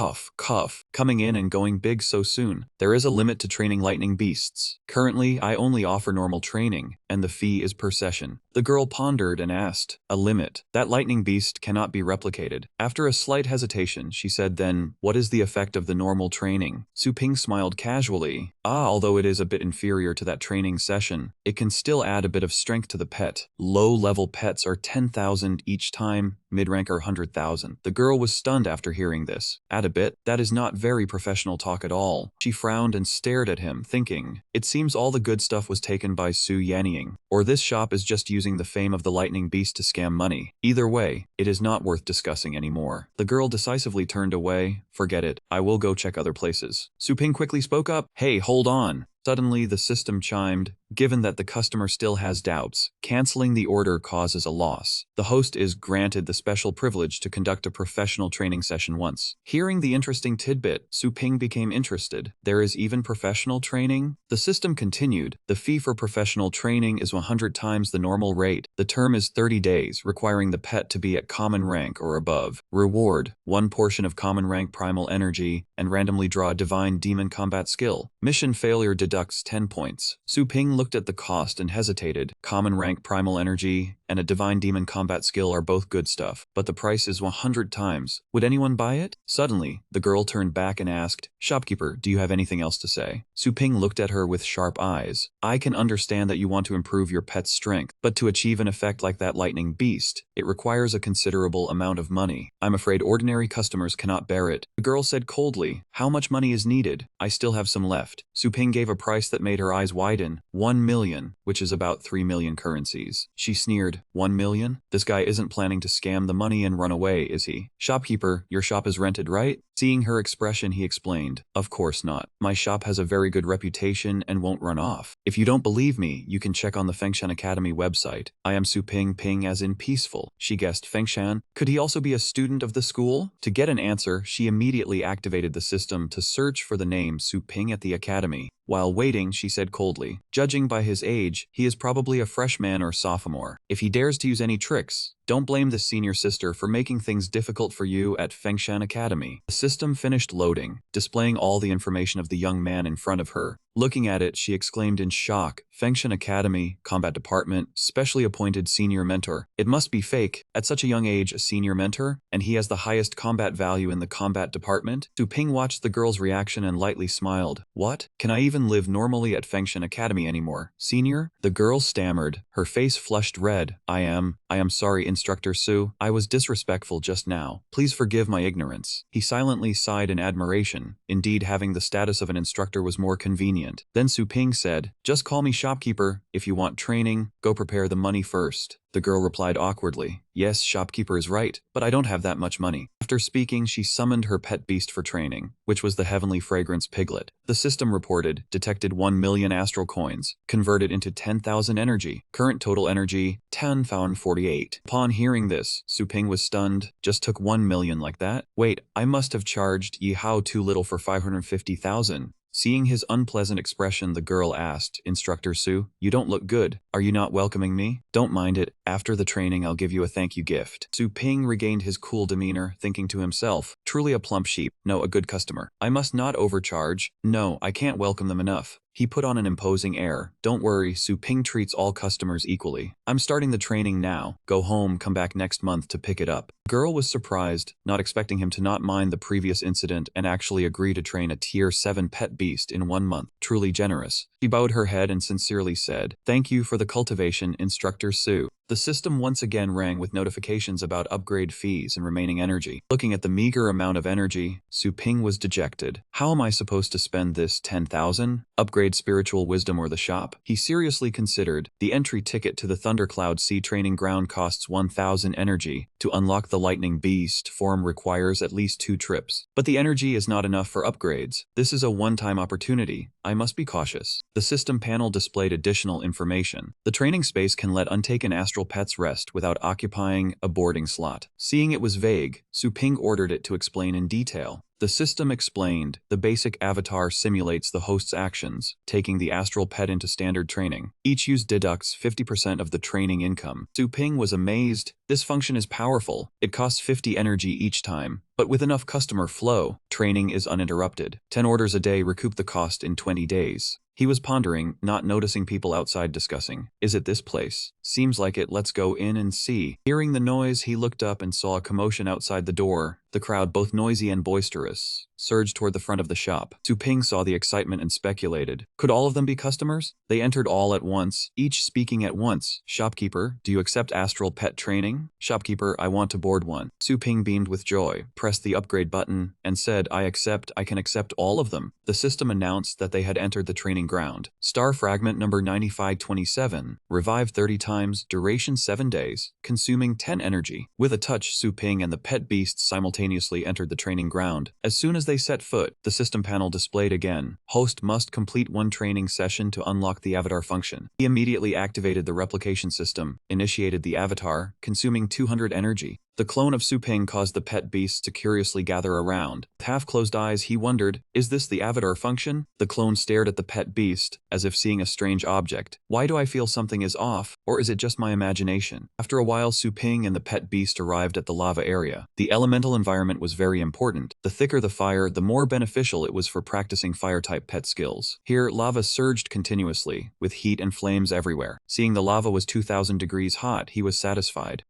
coming in and going big so soon. There is a limit to training lightning beasts. Currently, I only offer normal training, and the fee is per session. The girl pondered and asked, a limit? That lightning beast cannot be replicated. After a slight hesitation, she said then, what is the effect of the normal training? Su Ping smiled casually. Although it is a bit inferior to that training session, it can still add a bit of strength to the pet. Low-level pets are 10,000 each time, mid-rank are 100,000. The girl was stunned after hearing this. Add a bit? That is not very professional talk at all. She frowned and stared at him, thinking, it seems all the good stuff was taken by Su Yanying, or this shop is just using the fame of the lightning beast to scam money. Either way, it is not worth discussing anymore. The girl decisively turned away. Forget it, I will go check other places. Su Ping quickly spoke up, hey, hold on. Suddenly, the system chimed, given that the customer still has doubts, canceling the order causes a loss. The host is granted the special privilege to conduct a professional training session once. Hearing the interesting tidbit, Su Ping became interested. There is even professional training? The system continued. The fee for professional training is 100 times the normal rate. The term is 30 days, requiring the pet to be at common rank or above. Reward, 1 portion of common rank primal energy, and randomly draw a divine demon combat skill. Mission failure deducts 10 points. Su Ping looked at the cost and hesitated. Common rank primal energy and a divine demon combat skill are both good stuff, but the price is 100 times. Would anyone buy it? Suddenly, the girl turned back and asked, shopkeeper, do you have anything else to say? Su Ping looked at her with sharp eyes. I can understand that you want to improve your pet's strength, but to achieve an effect like that lightning beast, it requires a considerable amount of money. I'm afraid ordinary customers cannot bear it. The girl said coldly, how much money is needed? I still have some left. Su Ping gave a price that made her eyes widen. 1 million, which is about 3 million currencies. She sneered, 1 million? This guy isn't planning to scam the money and run away, is he? Shopkeeper, your shop is rented, right? Seeing her expression, he explained, of course not. My shop has a very good reputation and won't run off. If you don't believe me, you can check on the Fengshan Academy website. I am Su Ping Ping as in peaceful. She guessed Fengshan. Could he also be a student of the school? To get an answer, she immediately activated the system to search for the name Su Ping at the academy. While waiting, she said coldly, judging by his age, he is probably a freshman or sophomore. If he dares to use any tricks, don't blame the senior sister for making things difficult for you at Fengshan Academy. The system finished loading, displaying all the information of the young man in front of her. Looking at it, she exclaimed in shock, Fengshan Academy, Combat Department, specially appointed senior mentor. It must be fake. At such a young age, a senior mentor? And he has the highest combat value in the Combat Department? Su Ping watched the girl's reaction and lightly smiled. What? Can I even live normally at Fengshan Academy anymore? Senior? The girl stammered. Her face flushed red. I am sorry, Instructor Su. I was disrespectful just now. Please forgive my ignorance. He silently sighed in admiration. Indeed, having the status of an instructor was more convenient. Then Su Ping said, just call me shopkeeper. If you want training, go prepare the money first. The girl replied awkwardly, yes, shopkeeper is right, but I don't have that much money. After speaking, she summoned her pet beast for training, which was the heavenly fragrance piglet. The system reported, detected 1 million astral coins, converted into 10,000 energy. Current total energy, 10,048. Upon hearing this, Su Ping was stunned. Just took 1 million like that? Wait, I must have charged Yahello too little for 550,000. Seeing his unpleasant expression, the girl asked, "Instructor Su, you don't look good. Are you not welcoming me?" "Don't mind it. After the training I'll give you a thank you gift." Su Ping regained his cool demeanor, thinking to himself, "Truly a plump sheep. No, a good customer. I must not overcharge. No, I can't welcome them enough." He put on an imposing air. "Don't worry, Su Ping treats all customers equally. I'm starting the training now. Go home, come back next month to pick it up." The girl was surprised, not expecting him to not mind the previous incident and actually agree to train a tier 7 pet beast in 1 month. Truly generous. She bowed her head and sincerely said, "Thank you for the cultivation, Instructor Su." The system once again rang with notifications about upgrade fees and remaining energy. Looking at the meager amount of energy, Su Ping was dejected. How am I supposed to spend this 10,000? Upgrade spiritual wisdom or the shop? He seriously considered. The entry ticket to the Thundercloud Sea training ground costs 1,000 energy. To unlock the lightning beast form requires at least 2 trips. But the energy is not enough for upgrades. This is a one-time opportunity. I must be cautious. The system panel displayed additional information. The training space can let untaken astral pets rest without occupying a boarding slot. Seeing it was vague, Su Ping ordered it to explain in detail. The system explained, the basic avatar simulates the host's actions, taking the astral pet into standard training. Each use deducts 50% of the training income. Su Ping was amazed. This function is powerful. It costs 50 energy each time, but with enough customer flow, training is uninterrupted. 10 orders a day recoup the cost in 20 days. He was pondering, not noticing people outside discussing. "Is it this place? Seems like it. Let's go in and see." Hearing the noise, he looked up and saw a commotion outside the door. The crowd, both noisy and boisterous, surged toward the front of the shop. Su Ping saw the excitement and speculated. Could all of them be customers? They entered all at once, each speaking at once. "Shopkeeper, do you accept astral pet training?" "Shopkeeper, I want to board one." Su Ping beamed with joy, pressed the upgrade button, and said, I can accept all of them." The system announced that they had entered the training ground. Star fragment number 9527, revive 30 times, duration 7 days, consuming 10 energy. With a touch, Su Ping and the pet beasts simultaneously entered the training ground. As soon as they set foot, the system panel displayed again. Host must complete 1 training session to unlock the avatar function. He immediately activated the replication system, initiated the avatar, consuming 200 energy. The clone of Su Ping caused the pet beasts to curiously gather around. With half-closed eyes, he wondered, is this the avatar function? The clone stared at the pet beast, as if seeing a strange object. Why do I feel something is off, or is it just my imagination? After a while, Su Ping and the pet beast arrived at the lava area. The elemental environment was very important. The thicker the fire, the more beneficial it was for practicing fire-type pet skills. Here, lava surged continuously, with heat and flames everywhere. Seeing the lava was 2,000 degrees hot, he was satisfied.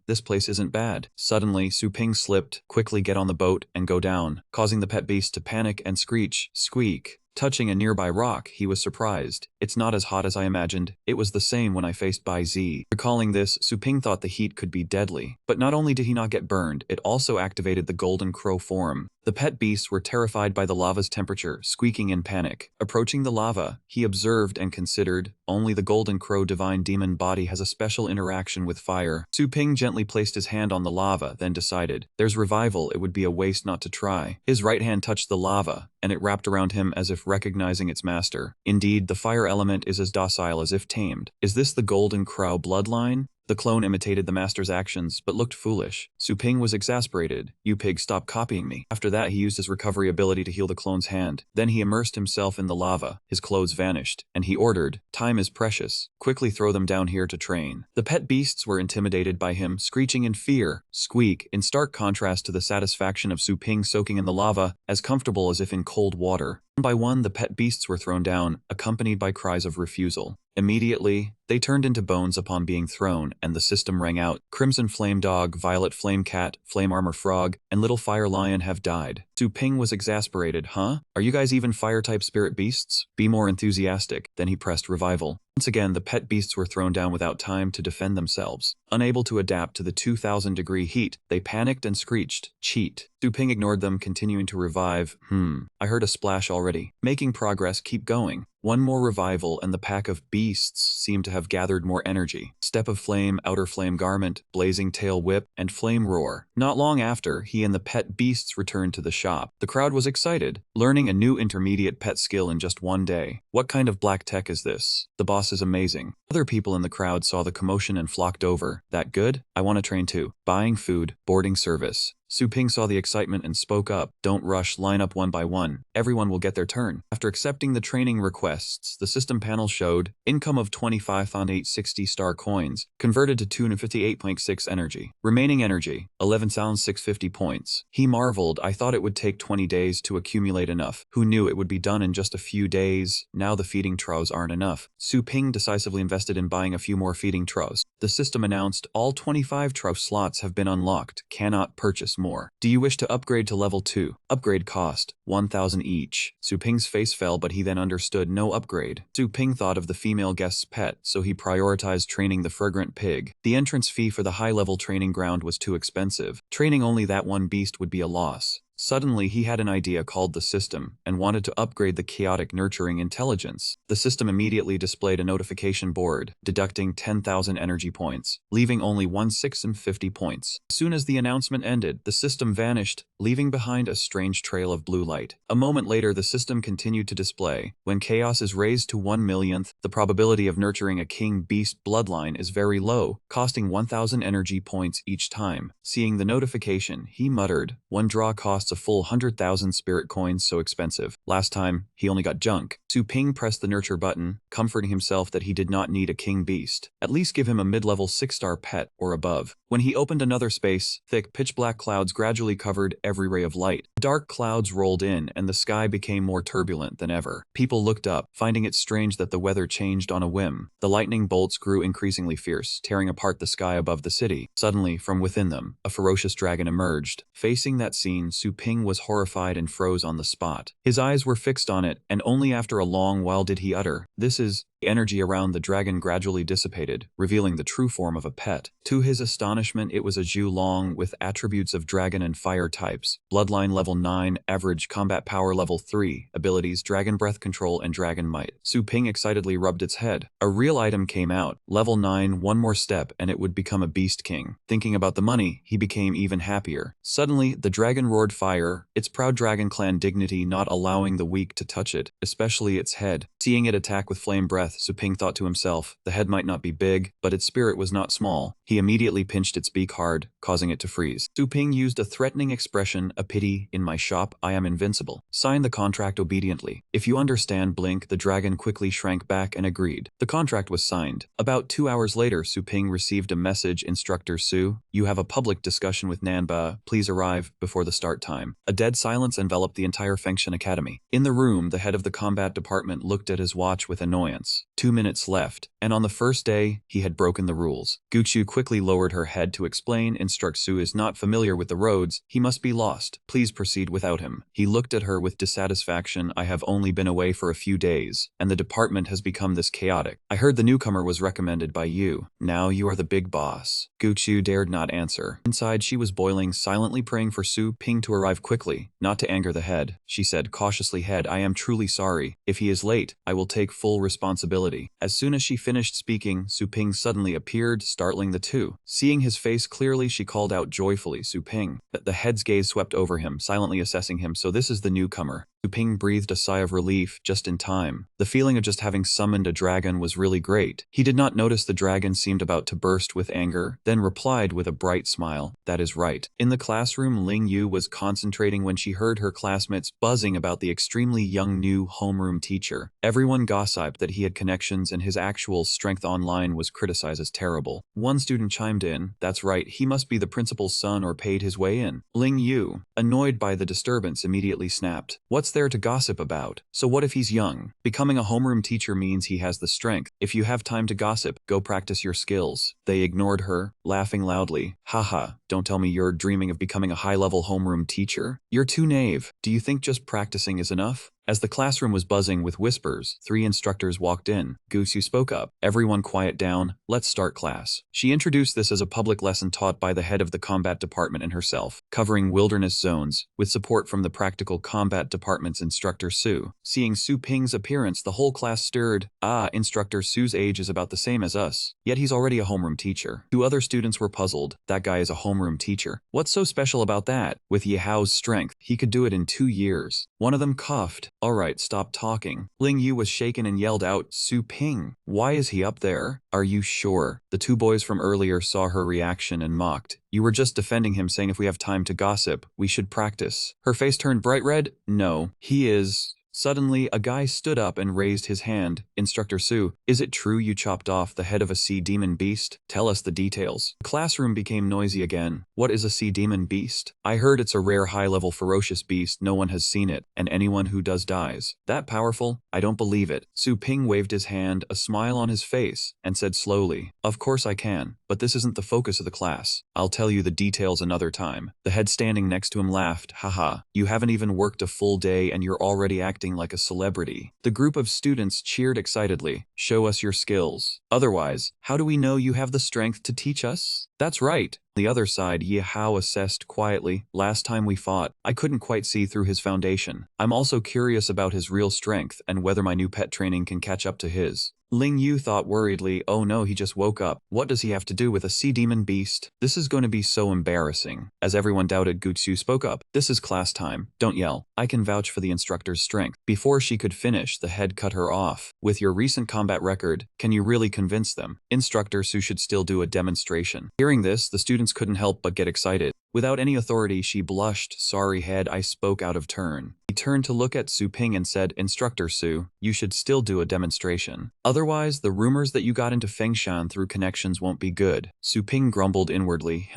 This place isn't bad. Suddenly, Su Ping slipped. Quickly get on the boat and go down, causing the pet beast to panic and screech, squeak. Touching a nearby rock, he was surprised. It's not as hot as I imagined. It was the same when I faced Bai Zi. Recalling this, Su Ping thought the heat could be deadly. But not only did he not get burned, it also activated the golden crow form. The pet beasts were terrified by the lava's temperature, squeaking in panic. Approaching the lava, he observed and considered, only the golden crow divine demon body has a special interaction with fire. Su Ping gently placed his hand on the lava, then decided, there's revival, it would be a waste not to try. His right hand touched the lava, and it wrapped around him as if recognizing its master. Indeed, the fire element is as docile as if tamed. Is this the golden crow bloodline? The clone imitated the master's actions, but looked foolish. Su Ping was exasperated. You pig, stop copying me. After that, he used his recovery ability to heal the clone's hand. Then he immersed himself in the lava. His clothes vanished, and he ordered, time is precious. Quickly throw them down here to train. The pet beasts were intimidated by him, screeching in fear. Squeak, in stark contrast to the satisfaction of Su Ping soaking in the lava, as comfortable as if in cold water. One by one, the pet beasts were thrown down, accompanied by cries of refusal. Immediately, they turned into bones upon being thrown, and the system rang out. Crimson Flame Dog, Violet Flame Cat, Flame Armor Frog, and Little Fire Lion have died. Su Ping was exasperated. Huh? Are you guys even fire-type spirit beasts? Be more enthusiastic. Then he pressed revival. Once again, the pet beasts were thrown down without time to defend themselves. Unable to adapt to the 2,000-degree heat, they panicked and screeched, cheat. Su Ping ignored them, continuing to revive. I heard a splash already. Making progress, keep going. One more revival, and the pack of beasts seemed to have gathered more energy. Step of Flame, Outer Flame Garment, Blazing Tail Whip, and Flame Roar. Not long after, he and the pet beasts returned to the shop. The crowd was excited, learning a new intermediate pet skill in just 1 day. What kind of black tech is this? The boss is amazing. Other people in the crowd saw the commotion and flocked over. That good? I want to train too. Buying food, boarding service. Su Ping saw the excitement and spoke up. Don't rush, line up one by one. Everyone will get their turn. After accepting the training requests, the system panel showed income of 25,860 star coins, converted to 258.6 energy. Remaining energy, 11,650 points. He marveled, I thought it would take 20 days to accumulate enough. Who knew it would be done in just a few days? Now the feeding troughs aren't enough. Su Ping decisively invested in buying a few more feeding troughs. The system announced all 25 trough slots have been unlocked. Cannot purchase more. Do you wish to upgrade to level 2? Upgrade cost, 1,000 each. Su Ping's face fell, but he then understood no upgrade. Su Ping thought of the female guest's pet, so he prioritized training the fragrant pig. The entrance fee for the high-level training ground was too expensive. Training only that one beast would be a loss. Suddenly, he had an idea called the system and wanted to upgrade the chaotic nurturing intelligence. The system immediately displayed a notification board, deducting 10,000 energy points, leaving only 1,650 points. As soon as the announcement ended, the system vanished, leaving behind a strange trail of blue light. A moment later, the system continued to display. When chaos is raised to 1,000,000th, the probability of nurturing a king-beast bloodline is very low, costing 1,000 energy points each time. Seeing the notification, he muttered, one draw costs a full 100,000 spirit coins, so expensive. Last time, he only got junk. Su Ping pressed the nurture button, comforting himself that he did not need a king beast. At least give him a mid-level 6-star pet or above. When he opened another space, thick pitch-black clouds gradually covered every ray of light. Dark clouds rolled in and the sky became more turbulent than ever. People looked up, finding it strange that the weather changed on a whim. The lightning bolts grew increasingly fierce, tearing apart the sky above the city. Suddenly, from within them, a ferocious dragon emerged. Facing that scene, Su Ping was horrified and froze on the spot. His eyes were fixed on it, and only after a long while did he utter, "This is..." The energy around the dragon gradually dissipated, revealing the true form of a pet. To his astonishment, it was a Zhu with attributes of dragon and fire types. Bloodline level 9, average combat power level 3, abilities dragon breath control and dragon might. Su Ping excitedly rubbed its head. A real item came out. Level 9, one more step and it would become a beast king. Thinking about the money, he became even happier. Suddenly, the dragon roared fire, its proud dragon clan dignity not allowing the weak to touch it, especially its head. Seeing it attack with flame breath, Su Ping thought to himself, the head might not be big, but its spirit was not small. He immediately pinched its beak hard, causing it to freeze. Su Ping used a threatening expression, a pity, in my shop, I am invincible. Sign the contract obediently. If you understand, blink. The dragon quickly shrank back and agreed. The contract was signed. About 2 hours later, Su Ping received a message, Instructor Su, you have a public discussion with Nanba, please arrive before the start time. A dead silence enveloped the entire Fengshan Academy. In the room, the head of the combat department looked at his watch with annoyance. 2 minutes left, and on the first day, he had broken the rules. Guchu quickly lowered her head to explain, Instruct Su is not familiar with the roads, he must be lost. Please proceed without him. He looked at her with dissatisfaction, I have only been away for a few days, and the department has become this chaotic. I heard the newcomer was recommended by you. Now you are the big boss. Guchu dared not answer. Inside, she was boiling, silently praying for Su Ping to arrive quickly, not to anger the head. She said cautiously, Head, I am truly sorry. If he is late, I will take full responsibility. As soon as she finished speaking, Su Ping suddenly appeared, startling the two. Seeing his face clearly, she called out joyfully, Su Ping. The head's gaze swept over him, silently assessing him. So this is the newcomer. Su Ping breathed a sigh of relief, just in time. The feeling of just having summoned a dragon was really great. He did not notice the dragon seemed about to burst with anger, then replied with a bright smile, that is right. In the classroom, Ling Yu was concentrating when she heard her classmates buzzing about the extremely young new homeroom teacher. Everyone gossiped that he had connections and his actual strength online was criticized as terrible. One student chimed in, that's right, he must be the principal's son or paid his way in. Ling Yu, annoyed by the disturbance, immediately snapped, what's there to gossip about? So what if he's young? Becoming a homeroom teacher means he has the strength. If you have time to gossip, go practice your skills. They ignored her, laughing loudly. Haha, don't tell me you're dreaming of becoming a high-level homeroom teacher. You're too naive. Do you think just practicing is enough? As the classroom was buzzing with whispers, 3 instructors walked in. Gusu spoke up. Everyone quiet down. Let's start class. She introduced this as a public lesson taught by the head of the combat department and herself, covering wilderness zones, with support from the practical combat department's instructor Su. Seeing Su Ping's appearance, the whole class stirred. Ah, Instructor Su's age is about the same as us. Yet he's already a homeroom teacher. 2 other students were puzzled. That guy is a homeroom teacher. What's so special about that? With Yahello's strength, he could do it in 2 years. One of them coughed. Alright, stop talking. Ling Yu was shaken and yelled out, Su Ping, why is he up there? Are you sure? The two boys from earlier saw her reaction and mocked. You were just defending him, saying if we have time to gossip, we should practice. Her face turned bright red. No, he is... Suddenly, a guy stood up and raised his hand. Instructor Su, is it true you chopped off the head of a sea demon beast? Tell us the details. The classroom became noisy again. What is a sea demon beast? I heard it's a rare high-level ferocious beast, no one has seen it, and anyone who does dies. That powerful? I don't believe it. Su Ping waved his hand, a smile on his face, and said slowly, of course I can, but this isn't the focus of the class. I'll tell you the details another time. The head standing next to him laughed, haha, you haven't even worked a full day and you're already acting like a celebrity. The group of students cheered excitedly. Show us your skills. Otherwise, how do we know you have the strength to teach us? That's right. The other side, Yahello assessed quietly. Last time we fought, I couldn't quite see through his foundation. I'm also curious about his real strength and whether my new pet training can catch up to his. Ling Yu thought worriedly, oh no, he just woke up. What does he have to do with a sea demon beast? This is going to be so embarrassing. As everyone doubted, Gutsu spoke up. This is class time. Don't yell. I can vouch for the instructor's strength. Before she could finish, the head cut her off. With your recent combat record, can you really convince them? Instructor Su should still do a demonstration. Hearing this, the students couldn't help but get excited. Without any authority, she blushed. Sorry, head, I spoke out of turn. He turned to look at Su Ping and said, Instructor Su, you should still do a demonstration. Otherwise, the rumors that you got into Fengshan through connections won't be good. Su Ping grumbled inwardly,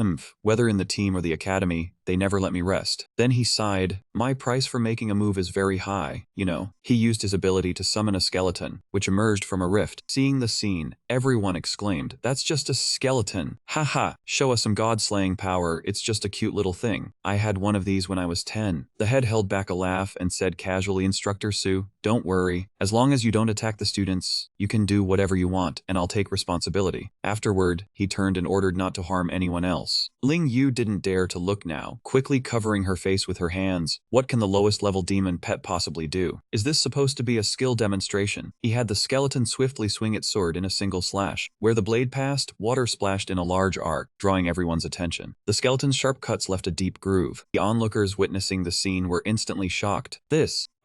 whether in the team or the academy, they never let me rest. Then he sighed, my price for making a move is very high, you know. He used his ability to summon a skeleton, which emerged from a rift. Seeing the scene, everyone exclaimed, that's just a skeleton. Haha, show us some god-slaying power, it's just a cute little thing. I had one of these when I was 10. The head held back a laugh and said casually, Instructor Su, don't worry. As long as you don't attack the students, you can do whatever you want, and I'll take responsibility. Afterward, he turned and ordered not to harm anyone else. Ling Yu didn't dare to look now, quickly covering her face with her hands. What can the lowest level demon pet possibly do? Is this supposed to be a skill demonstration? He had the skeleton swiftly swing its sword in a single slash. Where the blade passed, water splashed in a large arc, drawing everyone's attention. The skeleton's sharp cuts left a deep groove. The onlookers witnessing the scene were instantly shocked.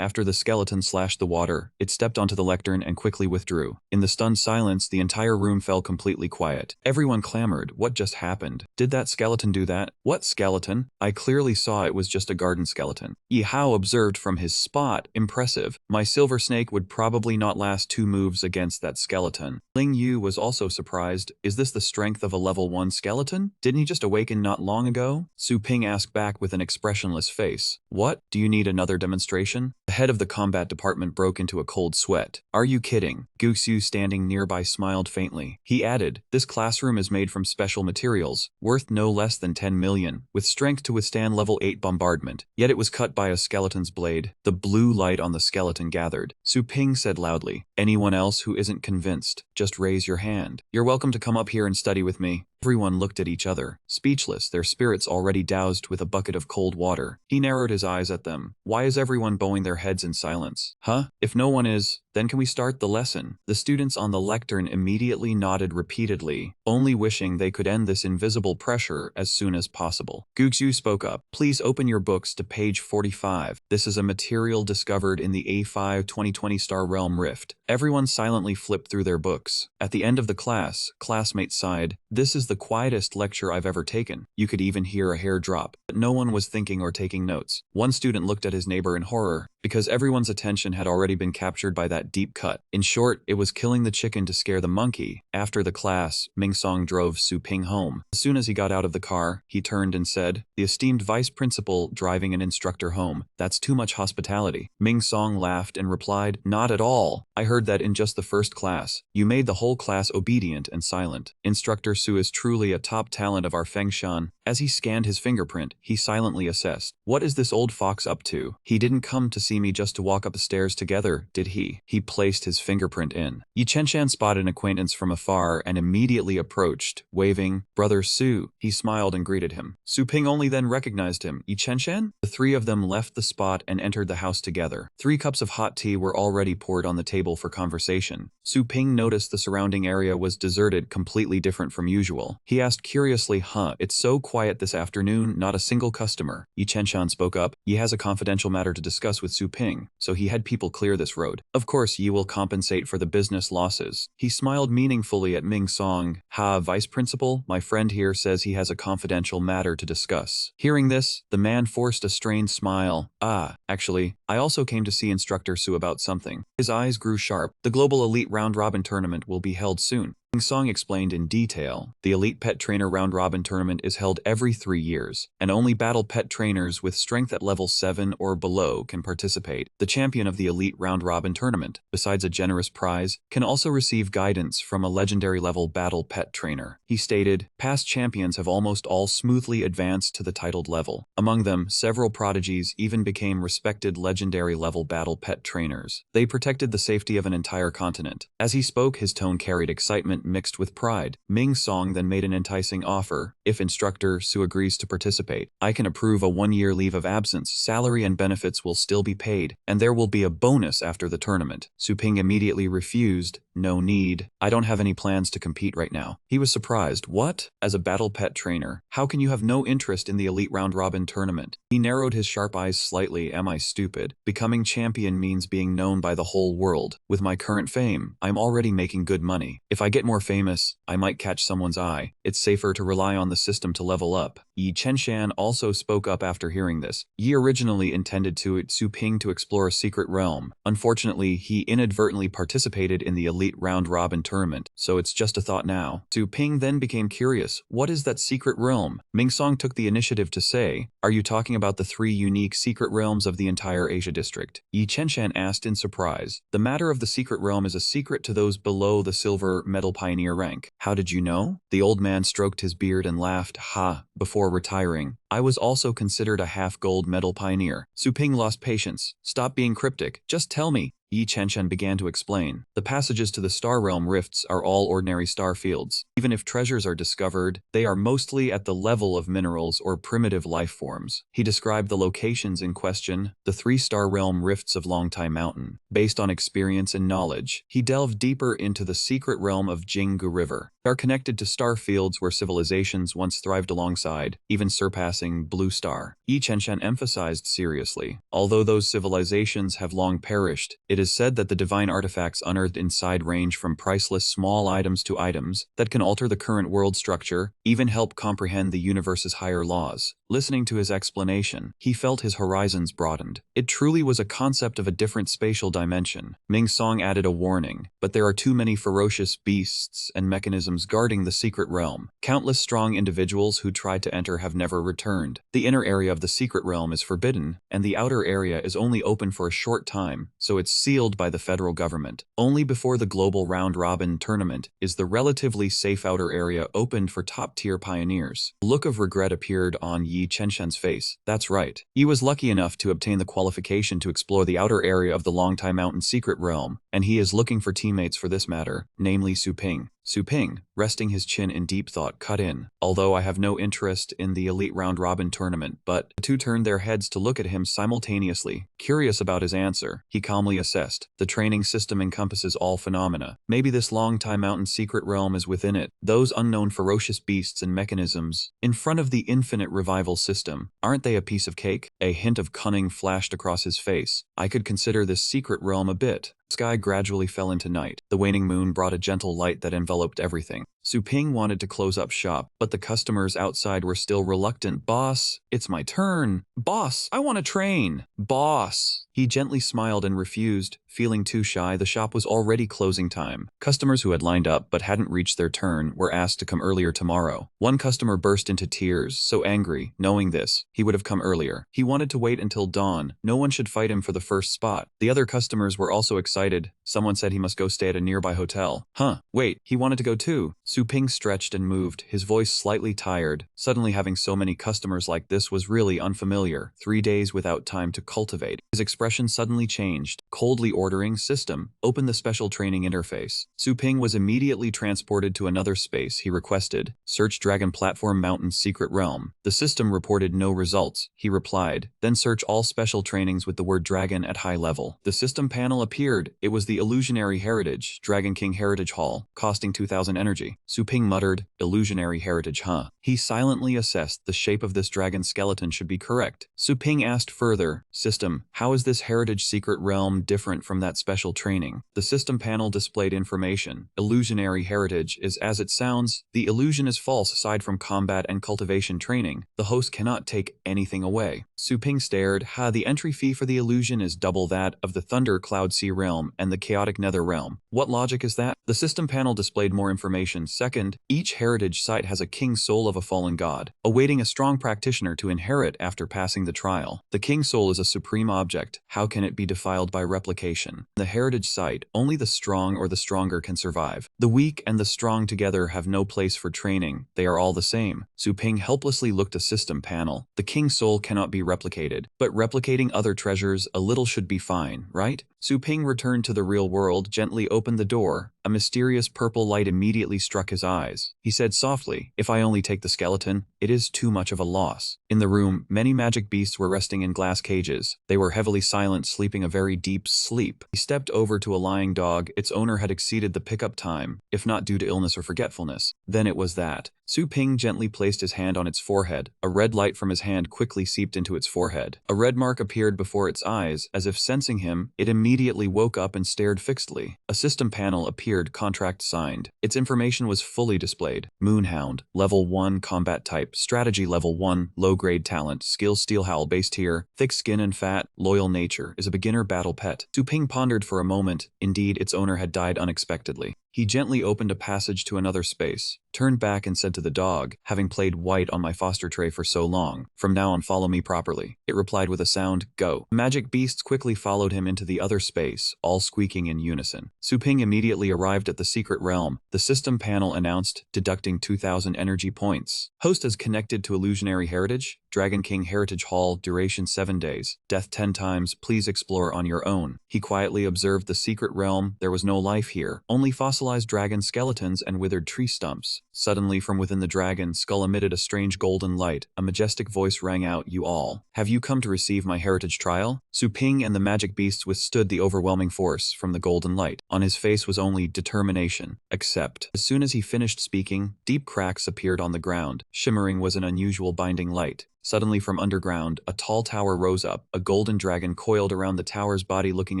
After the skeleton slashed the water, it stepped onto the lectern and quickly withdrew. In the stunned silence, the entire room fell completely quiet. Everyone clamored, what just happened? Did that skeleton do that? What skeleton? I clearly saw it was just a garden skeleton. Yahello observed from his spot, impressive. My silver snake would probably not last 2 moves against that skeleton. Ling Yu was also surprised. Is this the strength of a level 1 skeleton? Didn't he just awaken not long ago? Su Ping asked back with an expressionless face. What? Do you need another demonstration? The head of the combat department broke into a cold sweat. Are you kidding? Gutsu, standing nearby, smiled faintly. He added, this classroom is made from special materials, worth no less than 10 million, with strength to withstand level 8 bombardment. Yet it was cut by a skeleton's blade. The blue light on the skeleton gathered. Su Ping said loudly, anyone else who isn't convinced, just raise your hand. You're welcome to come up here and study with me. Everyone looked at each other, speechless, their spirits already doused with a bucket of cold water. He narrowed his eyes at them. Why is everyone bowing their heads in silence? If no one is, then can we start the lesson? The students on the lectern immediately nodded repeatedly, only wishing they could end this invisible pressure as soon as possible. Gutsu spoke up. Please open your books to page 45. This is a material discovered in the A5 2020 Star Realm Rift. Everyone silently flipped through their books. At the end of the class, classmates sighed, this is the quietest lecture I've ever taken. You could even hear a hair drop, but no one was thinking or taking notes. One student looked at his neighbor in horror, because everyone's attention had already been captured by that deep cut. In short, it was killing the chicken to scare the monkey. After the class, Ming Song drove Su Ping home. As soon as he got out of the car, he turned and said, the esteemed vice principal driving an instructor home. That's too much hospitality. Ming Song laughed and replied, not at all. I heard that in just the first class. You made the whole class obedient and silent. Instructor Su is truly a top talent of our Fengshan. As he scanned his fingerprint, he silently assessed, what is this old fox up to? He didn't come to see me just to walk up the stairs together, did he? He placed his fingerprint in. Yi Chenshan spotted an acquaintance from afar and immediately approached, waving, Brother Su. He smiled and greeted him. Su Ping only then recognized him. Yi Chenshan? The three of them left the spot and entered the house together. 3 cups of hot tea were already poured on the table for conversation. Su Ping noticed the surrounding area was deserted, completely different from usual. He asked curiously, it's so quiet quiet this afternoon, not a single customer. Yi Chenshan spoke up. Yi has a confidential matter to discuss with Su Ping, so he had people clear this road. Of course, Yi will compensate for the business losses. He smiled meaningfully at Ming Song. Ha, Vice Principal, my friend here says he has a confidential matter to discuss. Hearing this, the man forced a strained smile. Ah, actually, I also came to see Instructor Su about something. His eyes grew sharp. The Global Elite Round Robin Tournament will be held soon. Ming Song explained in detail. The Elite Pet Trainer Round Robin Tournament is held every 3 years, and only battle pet trainers with strength at level 7 or below can participate. The champion of the Elite Round Robin Tournament, besides a generous prize, can also receive guidance from a legendary level battle pet trainer. He stated, past champions have almost all smoothly advanced to the titled level. Among them, several prodigies even became respected legendary level battle pet trainers. They protected the safety of an entire continent. As he spoke, his tone carried excitement mixed with pride. Ming Song then made an enticing offer. If Instructor Su agrees to participate, I can approve a 1-year leave of absence. Salary and benefits will still be paid, and there will be a bonus after the tournament. Su Ping immediately refused. No need. I don't have any plans to compete right now. He was surprised. What? As a battle pet trainer, how can you have no interest in the Elite Round Robin Tournament? He narrowed his sharp eyes slightly. Am I stupid? Becoming champion means being known by the whole world. With my current fame, I'm already making good money. If I get more famous, I might catch someone's eye. It's safer to rely on the system to level up. Yi Chenshan also spoke up after hearing this. Yi originally intended to Su Ping to explore a secret realm. Unfortunately, he inadvertently participated in the Elite Round Robin Tournament, so it's just a thought now. Su Ping then became curious. What is that secret realm? Ming Song took the initiative to say, are you talking about the 3 unique secret realms of the entire Asia district? Yi Chenshan asked in surprise. The matter of the secret realm is a secret to those below the silver medal pioneer rank. How did you know? The old man stroked his beard and laughed, ha, before retiring. I was also considered a half-gold medal pioneer. Su Ping lost patience. Stop being cryptic. Just tell me. Yi Chenshan began to explain. The passages to the Star Realm rifts are all ordinary star fields. Even if treasures are discovered, they are mostly at the level of minerals or primitive life forms. He described the locations in question, the 3 Star Realm rifts of Longtai Mountain. Based on experience and knowledge, he delved deeper into the secret realm of Jinggu River. They are connected to star fields where civilizations once thrived alongside, even surpassing Blue Star. Yi Chenshan emphasized seriously. Although those civilizations have long perished, it is said that the divine artifacts unearthed inside range from priceless small items to items that can alter the current world structure, even help comprehend the universe's higher laws. Listening to his explanation, he felt his horizons broadened. It truly was a concept of a different spatial dimension. Ming Song added a warning, but there are too many ferocious beasts and mechanisms guarding the secret realm. Countless strong individuals who tried to enter have never returned. The inner area of the secret realm is forbidden, and the outer area is only open for a short time, so it's sealed by the federal government. Only before the global round-robin tournament is the relatively safe outer area opened for top-tier pioneers. A look of regret appeared on Yi Chenshan's face. That's right. Yi was lucky enough to obtain the qualification to explore the outer area of the Longtai Mountain secret realm, and he is looking for teammates for this matter, namely Su Ping. Su Ping, resting his chin in deep thought, cut in. Although I have no interest in the Elite Round Robin Tournament, but the two turned their heads to look at him simultaneously. Curious about his answer, he calmly assessed. The training system encompasses all phenomena. Maybe this Longtai Mountain secret realm is within it. Those unknown ferocious beasts and mechanisms, in front of the infinite revival system, aren't they a piece of cake? A hint of cunning flashed across his face. I could consider this secret realm a bit. Sky gradually fell into night. The waning moon brought a gentle light that enveloped everything. Su Ping wanted to close up shop, but the customers outside were still reluctant. Boss, it's my turn. Boss, I want to train. Boss. He gently smiled and refused. Feeling too shy, the shop was already closing time. Customers who had lined up but hadn't reached their turn were asked to come earlier tomorrow. One customer burst into tears, so angry. Knowing this, he would have come earlier. He wanted to wait until dawn. No one should fight him for the first spot. The other customers were also excited. Someone said he must go stay at a nearby hotel. Huh, wait, he wanted to go too. Su Ping stretched and moved, his voice slightly tired. Suddenly having so many customers like this was really unfamiliar. 3 days without time to cultivate. His expression suddenly changed. Coldly ordering system. Open the special training interface. Su Ping was immediately transported to another space. He requested, search Dragon Platform Mountain Secret Realm. The system reported no results. He replied, then search all special trainings with the word dragon at high level. The system panel appeared. It was the Illusionary Heritage, Dragon King Heritage Hall, costing 2,000 energy. Su Ping muttered, illusionary heritage, huh? He silently assessed the shape of this dragon skeleton should be correct. Su Ping asked further, system, how is this heritage secret realm different from that special training? The system panel displayed information. Illusionary heritage is as it sounds. The illusion is false aside from combat and cultivation training. The host cannot take anything away. Su Ping stared. The entry fee for the illusion is double that of the Thunder Cloud Sea realm and the Chaotic Nether realm. What logic is that? The system panel displayed more information. Second, each heritage site has a king's soul of a fallen god, awaiting a strong practitioner to inherit after passing the trial. The king's soul is a supreme object. How can it be defiled by replication? The heritage site, only the strong or the stronger can survive. The weak and the strong together have no place for training. They are all the same. Su Ping helplessly looked at system panel. The king's soul cannot be replicated, but replicating other treasures a little should be fine, right? Su Ping returned to the real world, gently opened the door. A mysterious purple light immediately struck his eyes. He said softly, if I only take the skeleton, it is too much of a loss. In the room, many magic beasts were resting in glass cages. They were heavily silent, sleeping a very deep sleep. He stepped over to a lying dog. Its owner had exceeded the pickup time, if not due to illness or forgetfulness. Then it was that. Su Ping gently placed his hand on its forehead. A red light from his hand quickly seeped into its forehead. A red mark appeared before its eyes. As if sensing him, it immediately woke up and stared fixedly. A system panel appeared, contract signed. Its information was fully displayed. Moonhound, level 1 combat type, strategy level 1, low-grade talent, skill steelhowl base tier, thick skin and fat, loyal nature, is a beginner battle pet. Su Ping pondered for a moment. Indeed, its owner had died unexpectedly. He gently opened a passage to another space, turned back and said to the dog, having played white on my foster tray for so long, from now on follow me properly. It replied with a sound, go. Magic beasts quickly followed him into the other space, all squeaking in unison. Su Ping immediately arrived at the secret realm. The system panel announced, deducting 2,000 energy points. Host is connected to illusionary heritage, Dragon King Heritage Hall, duration 7 days, death 10 times, please explore on your own. He quietly observed the secret realm. There was no life here, only fossilized dragon skeletons and withered tree stumps. Suddenly from within the dragon skull emitted a strange golden light. A majestic voice rang out, you all. Have you come to receive my heritage trial? Su Ping and the magic beasts withstood the overwhelming force from the golden light. On his face was only determination. Except, as soon as he finished speaking, deep cracks appeared on the ground. Shimmering was an unusual binding light. Suddenly from underground, a tall tower rose up. A golden dragon coiled around the tower's body looking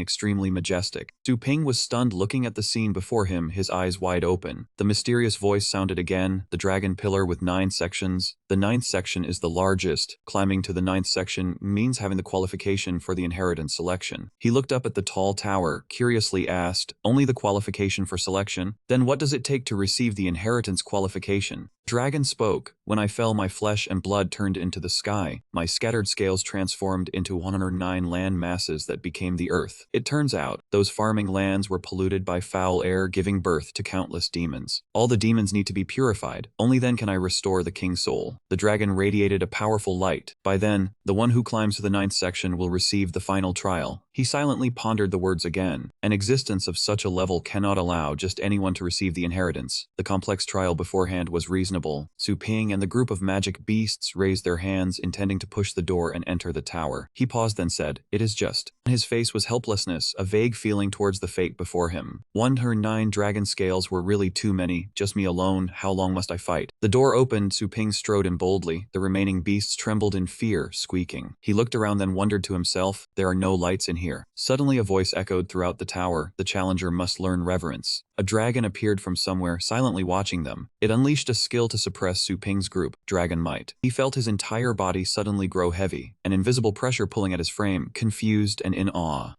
extremely majestic. Su Ping was stunned looking at the scene before him, his eyes wide open. The mysterious voice sounded again, the dragon pillar with 9 sections. The 9th section is the largest. Climbing to the 9th section means having the qualification for the inheritance selection. He looked up at the tall tower, curiously asked, only the qualification for selection? Then what does it take to receive the inheritance qualification? Dragon spoke, when I fell my flesh and blood turned into the sky. My scattered scales transformed into 109 land masses that became the earth. It turns out, those farming lands were polluted by foul air giving birth to countless demons. All the demons need to be purified. Only then can I restore the king's soul. The dragon radiated a powerful light. By then, the one who climbs to the 9th section will receive the final trial. He silently pondered the words again. An existence of such a level cannot allow just anyone to receive the inheritance. The complex trial beforehand was reasonable. Su Ping and the group of magic beasts raised their hands, intending to push the door and enter the tower. He paused then said, it is just. On his face was helplessness, a vague feeling towards the fate before him. 109 dragon scales were really too many, just me alone, how long must I fight? The door opened, Su Ping strode in boldly. The remaining beasts trembled in fear, squeaking. He looked around then wondered to himself, there are no lights in here. Suddenly a voice echoed throughout the tower, the challenger must learn reverence. A dragon appeared from somewhere, silently watching them. It unleashed a skill to suppress Su Ping's group, Dragon Might. He felt his entire body suddenly grow heavy, an invisible pressure pulling at his frame, confused and in awe.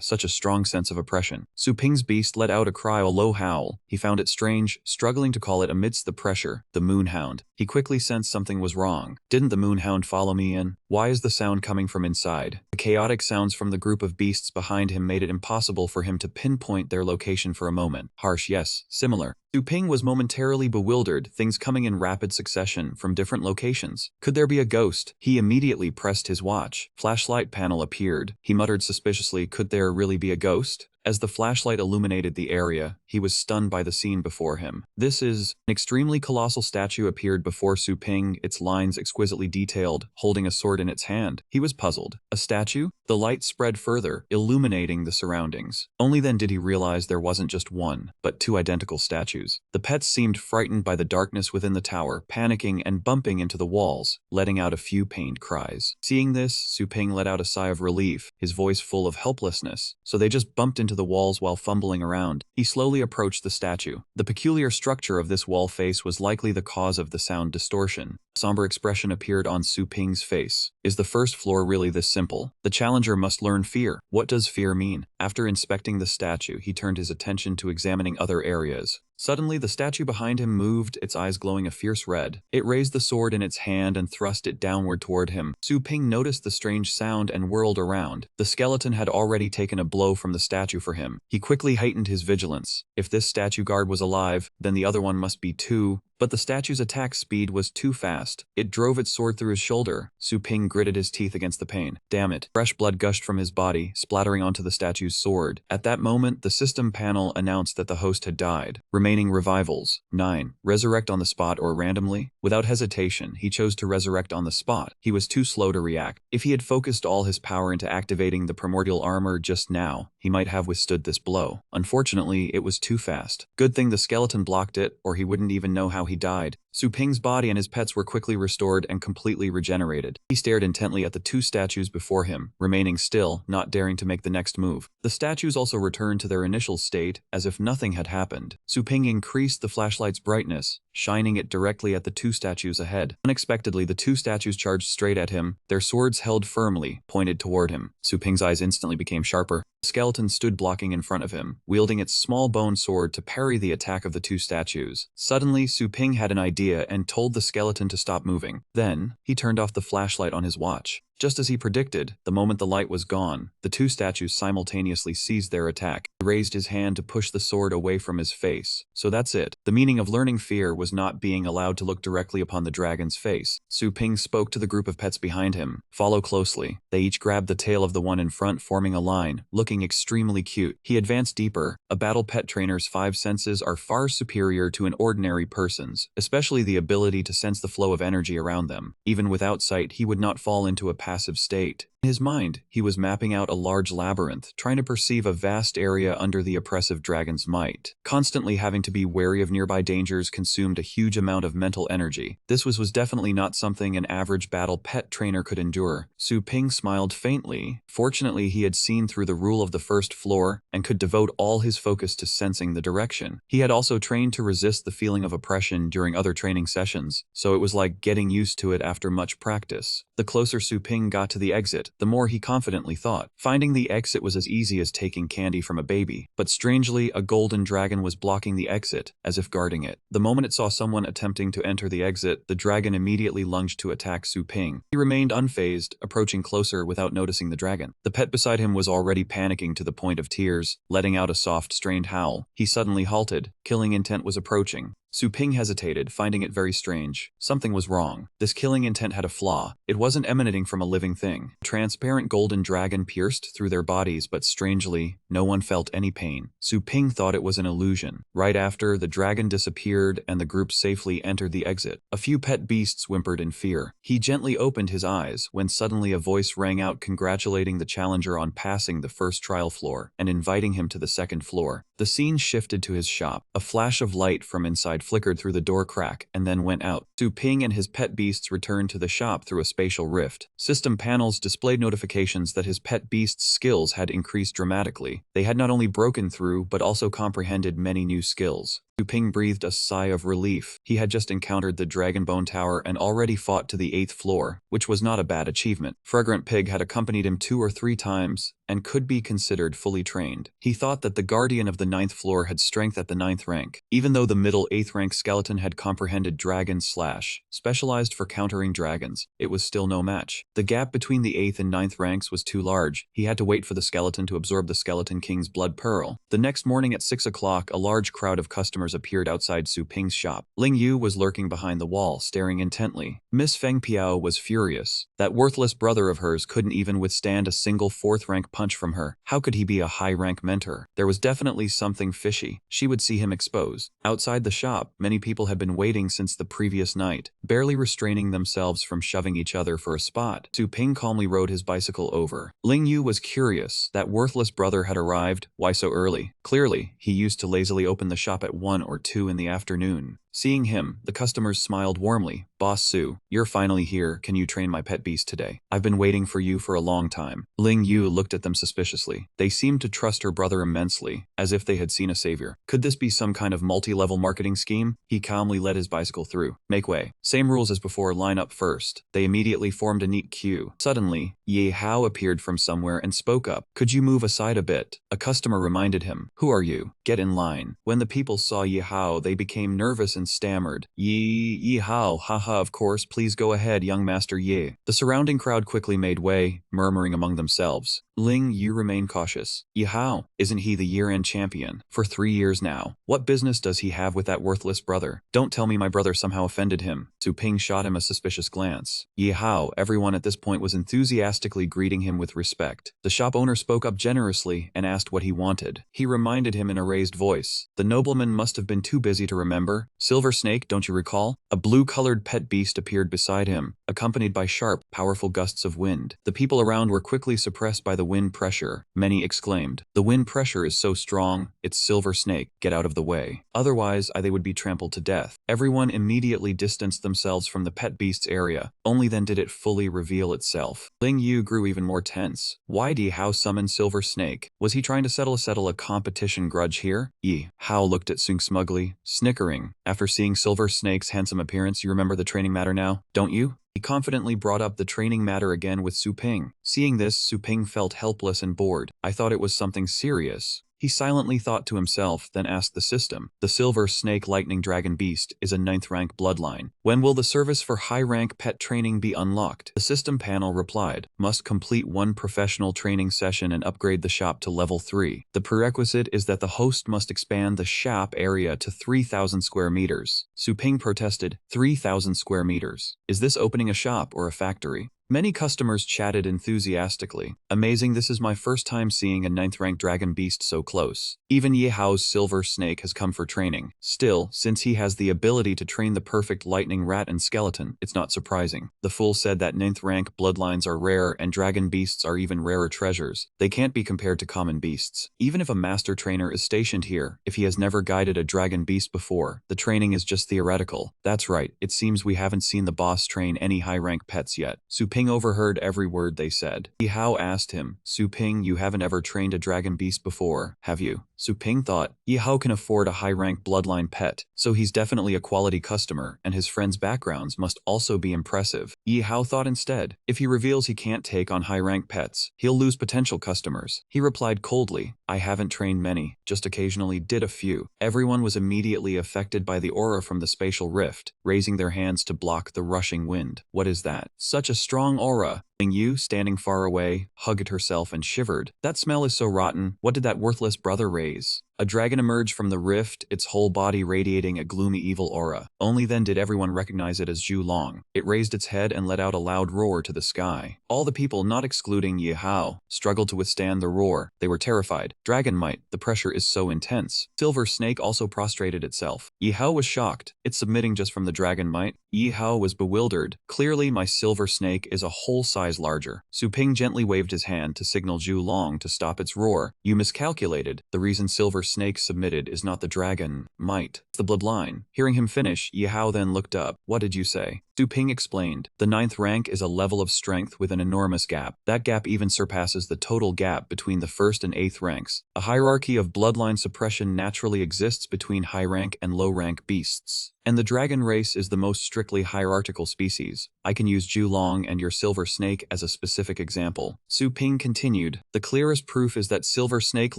Such a strong sense of oppression. Su Ping's beast let out a cry, a low howl. He found it strange, struggling to call it amidst the pressure. The Moonhound. He quickly sensed something was wrong. Didn't the Moonhound follow me in? Why is the sound coming from inside? The chaotic sounds from the group of beasts behind him made it impossible for him to pinpoint their location for a moment. Harsh, yes, similar. Su Ping was momentarily bewildered, things coming in rapid succession from different locations. Could there be a ghost? He immediately pressed his watch. Flashlight panel appeared. He muttered suspiciously, could there really be a ghost? As the flashlight illuminated the area, he was stunned by the scene before him. This is an extremely colossal statue appeared before Su Ping, its lines exquisitely detailed, holding a sword in its hand. He was puzzled. A statue? The light spread further, illuminating the surroundings. Only then did he realize there wasn't just one, but 2 identical statues. statues. The pets seemed frightened by the darkness within the tower, panicking and bumping into the walls, letting out a few pained cries. Seeing this, Su Ping let out a sigh of relief, his voice full of helplessness. So they just bumped into the walls while fumbling around. He slowly approached the statue. The peculiar structure of this wall face was likely the cause of the sound distortion. A somber expression appeared on Su Ping's face. Is the first floor really this simple? The challenger must learn fear. What does fear mean? After inspecting the statue, he turned his attention to examining other areas. Suddenly, the statue behind him moved, its eyes glowing a fierce red. It raised the sword in its hand and thrust it downward toward him. Su Ping noticed the strange sound and whirled around. The skeleton had already taken a blow from the statue for him. He quickly heightened his vigilance. If this statue guard was alive, then the other one must be too. But the statue's attack speed was too fast. It drove its sword through his shoulder. Su Ping gritted his teeth against the pain. Damn it. Fresh blood gushed from his body, splattering onto the statue's sword. At that moment, the system panel announced that the host had died. Remaining revivals. 9. Resurrect on the spot or randomly? Without hesitation, he chose to resurrect on the spot. He was too slow to react. If he had focused all his power into activating the primordial armor just now, he might have withstood this blow. Unfortunately, it was too fast. Good thing the skeleton blocked it, or he wouldn't even know how he died. Su Ping's body and his pets were quickly restored and completely regenerated. He stared intently at the two statues before him, remaining still, not daring to make the next move. The statues also returned to their initial state, as if nothing had happened. Su Ping increased the flashlight's brightness, shining it directly at the two statues ahead. Unexpectedly, the two statues charged straight at him, their swords held firmly, pointed toward him. Su Ping's eyes instantly became sharper. The skeleton stood blocking in front of him, wielding its small bone sword to parry the attack of the two statues. Suddenly, Su Ping had an idea and told the skeleton to stop moving. Then, he turned off the flashlight on his watch. Just as he predicted, the moment the light was gone, the two statues simultaneously seized their attack. He raised his hand to push the sword away from his face. So that's it. The meaning of learning fear was not being allowed to look directly upon the dragon's face. Su Ping spoke to the group of pets behind him. Follow closely. They each grabbed the tail of the one in front, forming a line, looking extremely cute. He advanced deeper. A battle pet trainer's 5 senses are far superior to an ordinary person's, especially the ability to sense the flow of energy around them. Even without sight, he would not fall into a passive state. In his mind, he was mapping out a large labyrinth, trying to perceive a vast area under the oppressive dragon's might. Constantly having to be wary of nearby dangers consumed a huge amount of mental energy. This was definitely not something an average battle pet trainer could endure. Su Ping smiled faintly. Fortunately, he had seen through the rule of the first floor and could devote all his focus to sensing the direction. He had also trained to resist the feeling of oppression during other training sessions, so it was like getting used to it after much practice. The closer Su Ping got to the exit, the more he confidently thought. Finding the exit was as easy as taking candy from a baby. But strangely, a golden dragon was blocking the exit, as if guarding it. The moment it saw someone attempting to enter the exit, the dragon immediately lunged to attack Su Ping. He remained unfazed, approaching closer without noticing the dragon. The pet beside him was already panicking to the point of tears, letting out a soft, strained howl. He suddenly halted. Killing intent was approaching. Su Ping hesitated, finding it very strange. Something was wrong. This killing intent had a flaw. It wasn't emanating from a living thing. A transparent golden dragon pierced through their bodies, but strangely, no one felt any pain. Su Ping thought it was an illusion. Right after, the dragon disappeared and the group safely entered the exit. A few pet beasts whimpered in fear. He gently opened his eyes when suddenly a voice rang out congratulating the challenger on passing the first trial floor and inviting him to the second floor. The scene shifted to his shop. A flash of light from inside flickered through the door crack and then went out. Su Ping and his pet beasts returned to the shop through a spatial rift. System panels displayed notifications that his pet beasts' skills had increased dramatically. They had not only broken through, but also comprehended many new skills. Su Ping breathed a sigh of relief. He had just encountered the Dragon Bone Tower and already fought to the 8th floor, which was not a bad achievement. Fragrant Pig had accompanied him 2 or 3 times and could be considered fully trained. He thought that the Guardian of the 9th floor had strength at the 9th rank. Even though the middle 8th rank skeleton had comprehended Dragon Slash, specialized for countering dragons, it was still no match. The gap between the 8th and 9th ranks was too large. He had to wait for the skeleton to absorb the Skeleton King's blood pearl. The next morning at 6 o'clock, a large crowd of customers appeared outside Su Ping's shop. Ling Yu was lurking behind the wall, staring intently. Miss Feng Piao was furious. That worthless brother of hers couldn't even withstand a single 4th rank punch from her. How could he be a high-rank mentor? There was definitely something fishy. She would see him exposed. Outside the shop, many people had been waiting since the previous night, barely restraining themselves from shoving each other for a spot. Su Ping calmly rode his bicycle over. Ling Yu was curious. That worthless brother had arrived. Why so early? Clearly, he used to lazily open the shop at 1 1 or 2 in the afternoon. Seeing him, the customers smiled warmly. Boss Su, you're finally here. Can you train my pet beast today? I've been waiting for you for a long time. Ling Yu looked at them suspiciously. They seemed to trust her brother immensely, as if they had seen a savior. Could this be some kind of multi-level marketing scheme? He calmly led his bicycle through. Make way. Same rules as before, line up first. They immediately formed a neat queue. Suddenly, Yahello appeared from somewhere and spoke up. Could you move aside a bit? A customer reminded him. Who are you? Get in line. When the people saw Yahello, they became nervous and stammered. Yahello, haha, of course, please go ahead, young master Ye. The surrounding crowd quickly made way, murmuring among themselves. Ling Yu remained cautious. Yahello, isn't he the year-end champion? For 3 years now. What business does he have with that worthless brother? Don't tell me my brother somehow offended him. Su Ping shot him a suspicious glance. Yahello, everyone at this point was enthusiastically greeting him with respect. The shop owner spoke up generously and asked what he wanted. He reminded him in a raised voice. The nobleman must have been too busy to remember. Silver Snake, don't you recall? A blue-colored pet beast appeared beside him, accompanied by sharp, powerful gusts of wind. The people around were quickly suppressed by the wind pressure. Many exclaimed, "The wind pressure is so strong, it's Silver Snake, get out of the way. Otherwise, they would be trampled to death." Everyone immediately distanced themselves from the pet beast's area. Only then did it fully reveal itself. Ling Yu grew even more tense. Why did Hao summon Silver Snake? Was he trying to settle a competition grudge here? Hao looked at Sung smugly, snickering. After seeing Silver Snake's handsome appearance, you remember the training matter now, don't you? He confidently brought up the training matter again with Su Ping. Seeing this, Su Ping felt helpless and bored. I thought it was something serious. He silently thought to himself, then asked the system. The Silver Snake Lightning Dragon Beast is a 9th rank bloodline. When will the service for high rank pet training be unlocked? The system panel replied, must complete 1 professional training session and upgrade the shop to level 3. The prerequisite is that the host must expand the shop area to 3,000 square meters. Su Ping protested, 3,000 square meters. Is this opening a shop or a factory? Many customers chatted enthusiastically. Amazing, this is my first time seeing a 9th rank dragon beast so close. Even Yehao's Silver Snake has come for training. Still, since he has the ability to train the perfect lightning rat and skeleton, it's not surprising. The fool said that 9th rank bloodlines are rare and dragon beasts are even rarer treasures. They can't be compared to common beasts. Even if a master trainer is stationed here, if he has never guided a dragon beast before, the training is just theoretical. That's right, it seems we haven't seen the boss train any high rank pets yet. Su Ping overheard every word they said. Yihao asked him, Su Ping, you haven't ever trained a dragon beast before, have you? Su Ping thought, Yihao can afford a high-rank bloodline pet, so he's definitely a quality customer, and his friends' backgrounds must also be impressive. Yihao thought instead, if he reveals he can't take on high-rank pets, he'll lose potential customers. He replied coldly, I haven't trained many, just occasionally did a few. Everyone was immediately affected by the aura from the spatial rift, raising their hands to block the rushing wind. What is that? Such a strong aura. Ling Yu, standing far away, hugged herself and shivered. That smell is so rotten. What did that worthless brother raise? A dragon emerged from the rift, its whole body radiating a gloomy evil aura. Only then did everyone recognize it as Zhu Long. It raised its head and let out a loud roar to the sky. All the people, not excluding Yihao, struggled to withstand the roar. They were terrified. Dragon might, the pressure is so intense. Silver Snake also prostrated itself. Yihao was shocked. It's submitting just from the dragon might. Yihao was bewildered. Clearly my Silver Snake is a whole size larger. Su Ping gently waved his hand to signal Zhu Long to stop its roar. You miscalculated. The reason Silver Snake submitted is not the dragon might, it's the bloodline. Hearing him finish, Yihao then looked up. What did you say? Su Ping explained. The 9th rank is a level of strength with an enormous gap. That gap even surpasses the total gap between the 1st and 8th ranks. A hierarchy of bloodline suppression naturally exists between high rank and low rank beasts. And the dragon race is the most strictly hierarchical species. I can use Zhu Long and your Silver Snake as a specific example. Su Ping continued, the clearest proof is that Silver Snake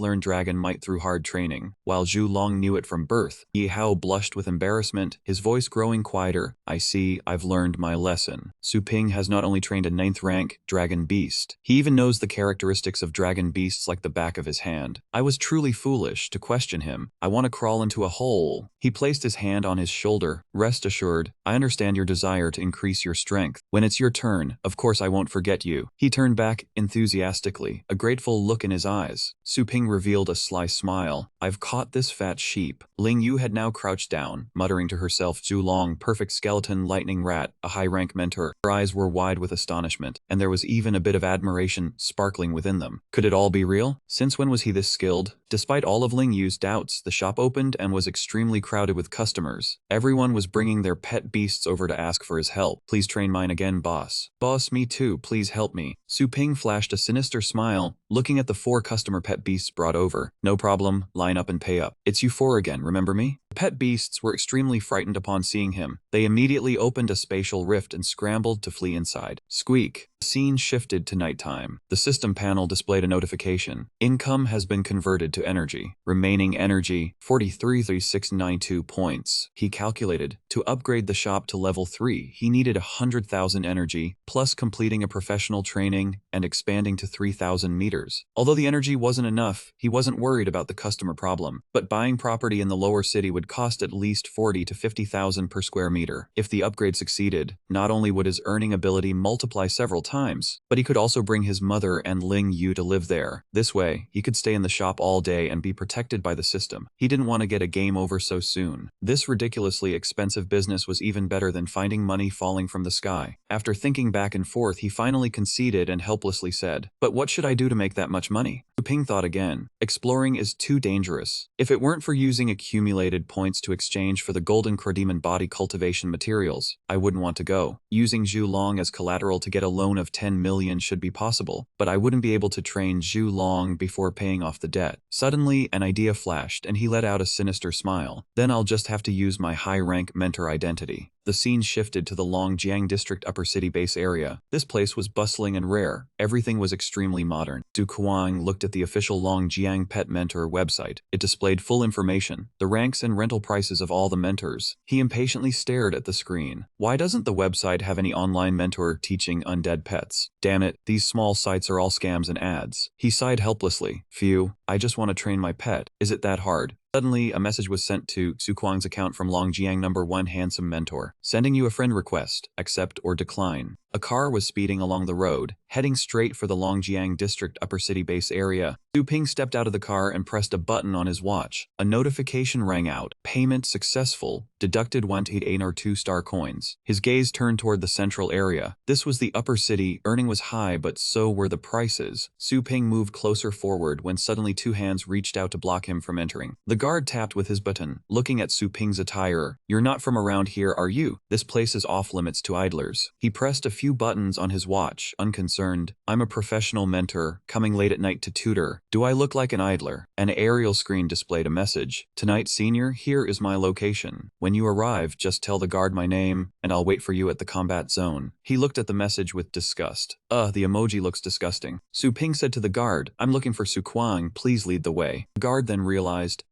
learned dragon might through hard training, while Zhu Long knew it from birth. Yihao blushed with embarrassment, his voice growing quieter. I see, I've learned my lesson. Su Ping has not only trained a 9th rank dragon beast, he even knows the characteristics of dragon beasts like the back of his hand. I was truly foolish to question him. I want to crawl into a hole. He placed his hand on his shoulder. Rest assured, I understand your desire to increase your strength. When it's your turn, of course I won't forget you. He turned back enthusiastically, a grateful look in his eyes. Su Ping revealed a sly smile. I've caught this fat sheep. Ling Yu had now crouched down, muttering to herself, Zhu Long, perfect skeleton lightning rat Rat, a high-rank mentor. Her eyes were wide with astonishment, and there was even a bit of admiration sparkling within them. Could it all be real? Since when was he this skilled? Despite all of Ling Yu's doubts, the shop opened and was extremely crowded with customers. Everyone was bringing their pet beasts over to ask for his help. Please train mine again, boss. Boss, me too, please help me. Su Ping flashed a sinister smile, looking at the 4 customer pet beasts brought over. No problem, line up and pay up. It's you 4 again, remember me? The pet beasts were extremely frightened upon seeing him. They immediately opened a spatial rift and scrambled to flee inside. Squeak. The scene shifted to nighttime. The system panel displayed a notification. Income has been converted to energy. Remaining energy, 43,692 points. He calculated. To upgrade the shop to level 3, he needed 100,000 energy, plus completing a professional training and expanding to 3,000 meters. Although the energy wasn't enough, he wasn't worried about the customer problem. But buying property in the lower city would cost at least 40 to 50,000 per square meter. If the upgrade succeeded, not only would his earning ability multiply several times, but he could also bring his mother and Ling Yu to live there. This way, he could stay in the shop all day and be protected by the system. He didn't want to get a game over so soon. This ridiculously expensive business was even better than finding money falling from the sky. After thinking back and forth, he finally conceded and helplessly said, "But what should I do to make that much money?" Su Ping thought again. Exploring is too dangerous. If it weren't for using accumulated points to exchange for the golden credemon body cultivation materials, I wouldn't want to go. Using Zhu Long as collateral to get a loan of 10 million should be possible, but I wouldn't be able to train Zhu Long before paying off the debt. Suddenly, an idea flashed and he let out a sinister smile. Then I'll just have to use my high-rank mentor identity. The scene shifted to the Longjiang District Upper City base area. This place was bustling and rare. Everything was extremely modern. Du Kuang looked at the official Longjiang Pet Mentor website. It displayed full information, the ranks and rental prices of all the mentors. He impatiently stared at the screen. Why doesn't the website have any online mentor teaching undead pets? Damn it, these small sites are all scams and ads. He sighed helplessly. Phew, I just want to train my pet. Is it that hard? Suddenly, a message was sent to Su Kuang's account from Longjiang #1 Handsome Mentor. Sending you a friend request. Accept or decline. A car was speeding along the road, heading straight for the Longjiang District Upper City base area. Su Ping stepped out of the car and pressed a button on his watch. A notification rang out. Payment successful. Deducted 1 or 2-star coins. His gaze turned toward the central area. This was the upper city. Earning was high, but so were the prices. Su Ping moved closer forward when suddenly 2 hands reached out to block him from entering. The guard tapped with his button, looking at Su Ping's attire. "You're not from around here, are you? This place is off limits to idlers." He pressed a few buttons on his watch, unconcerned. "I'm a professional mentor, coming late at night to tutor. Do I look like an idler?" An aerial screen displayed a message. "Tonight, senior, here is my location. When you arrive, just tell the guard my name, and I'll wait for you at the combat zone." He looked at the message with disgust. The emoji looks disgusting." Su Ping said to the guard, "I'm looking for Su Kuang, please lead the way." The guard then realized,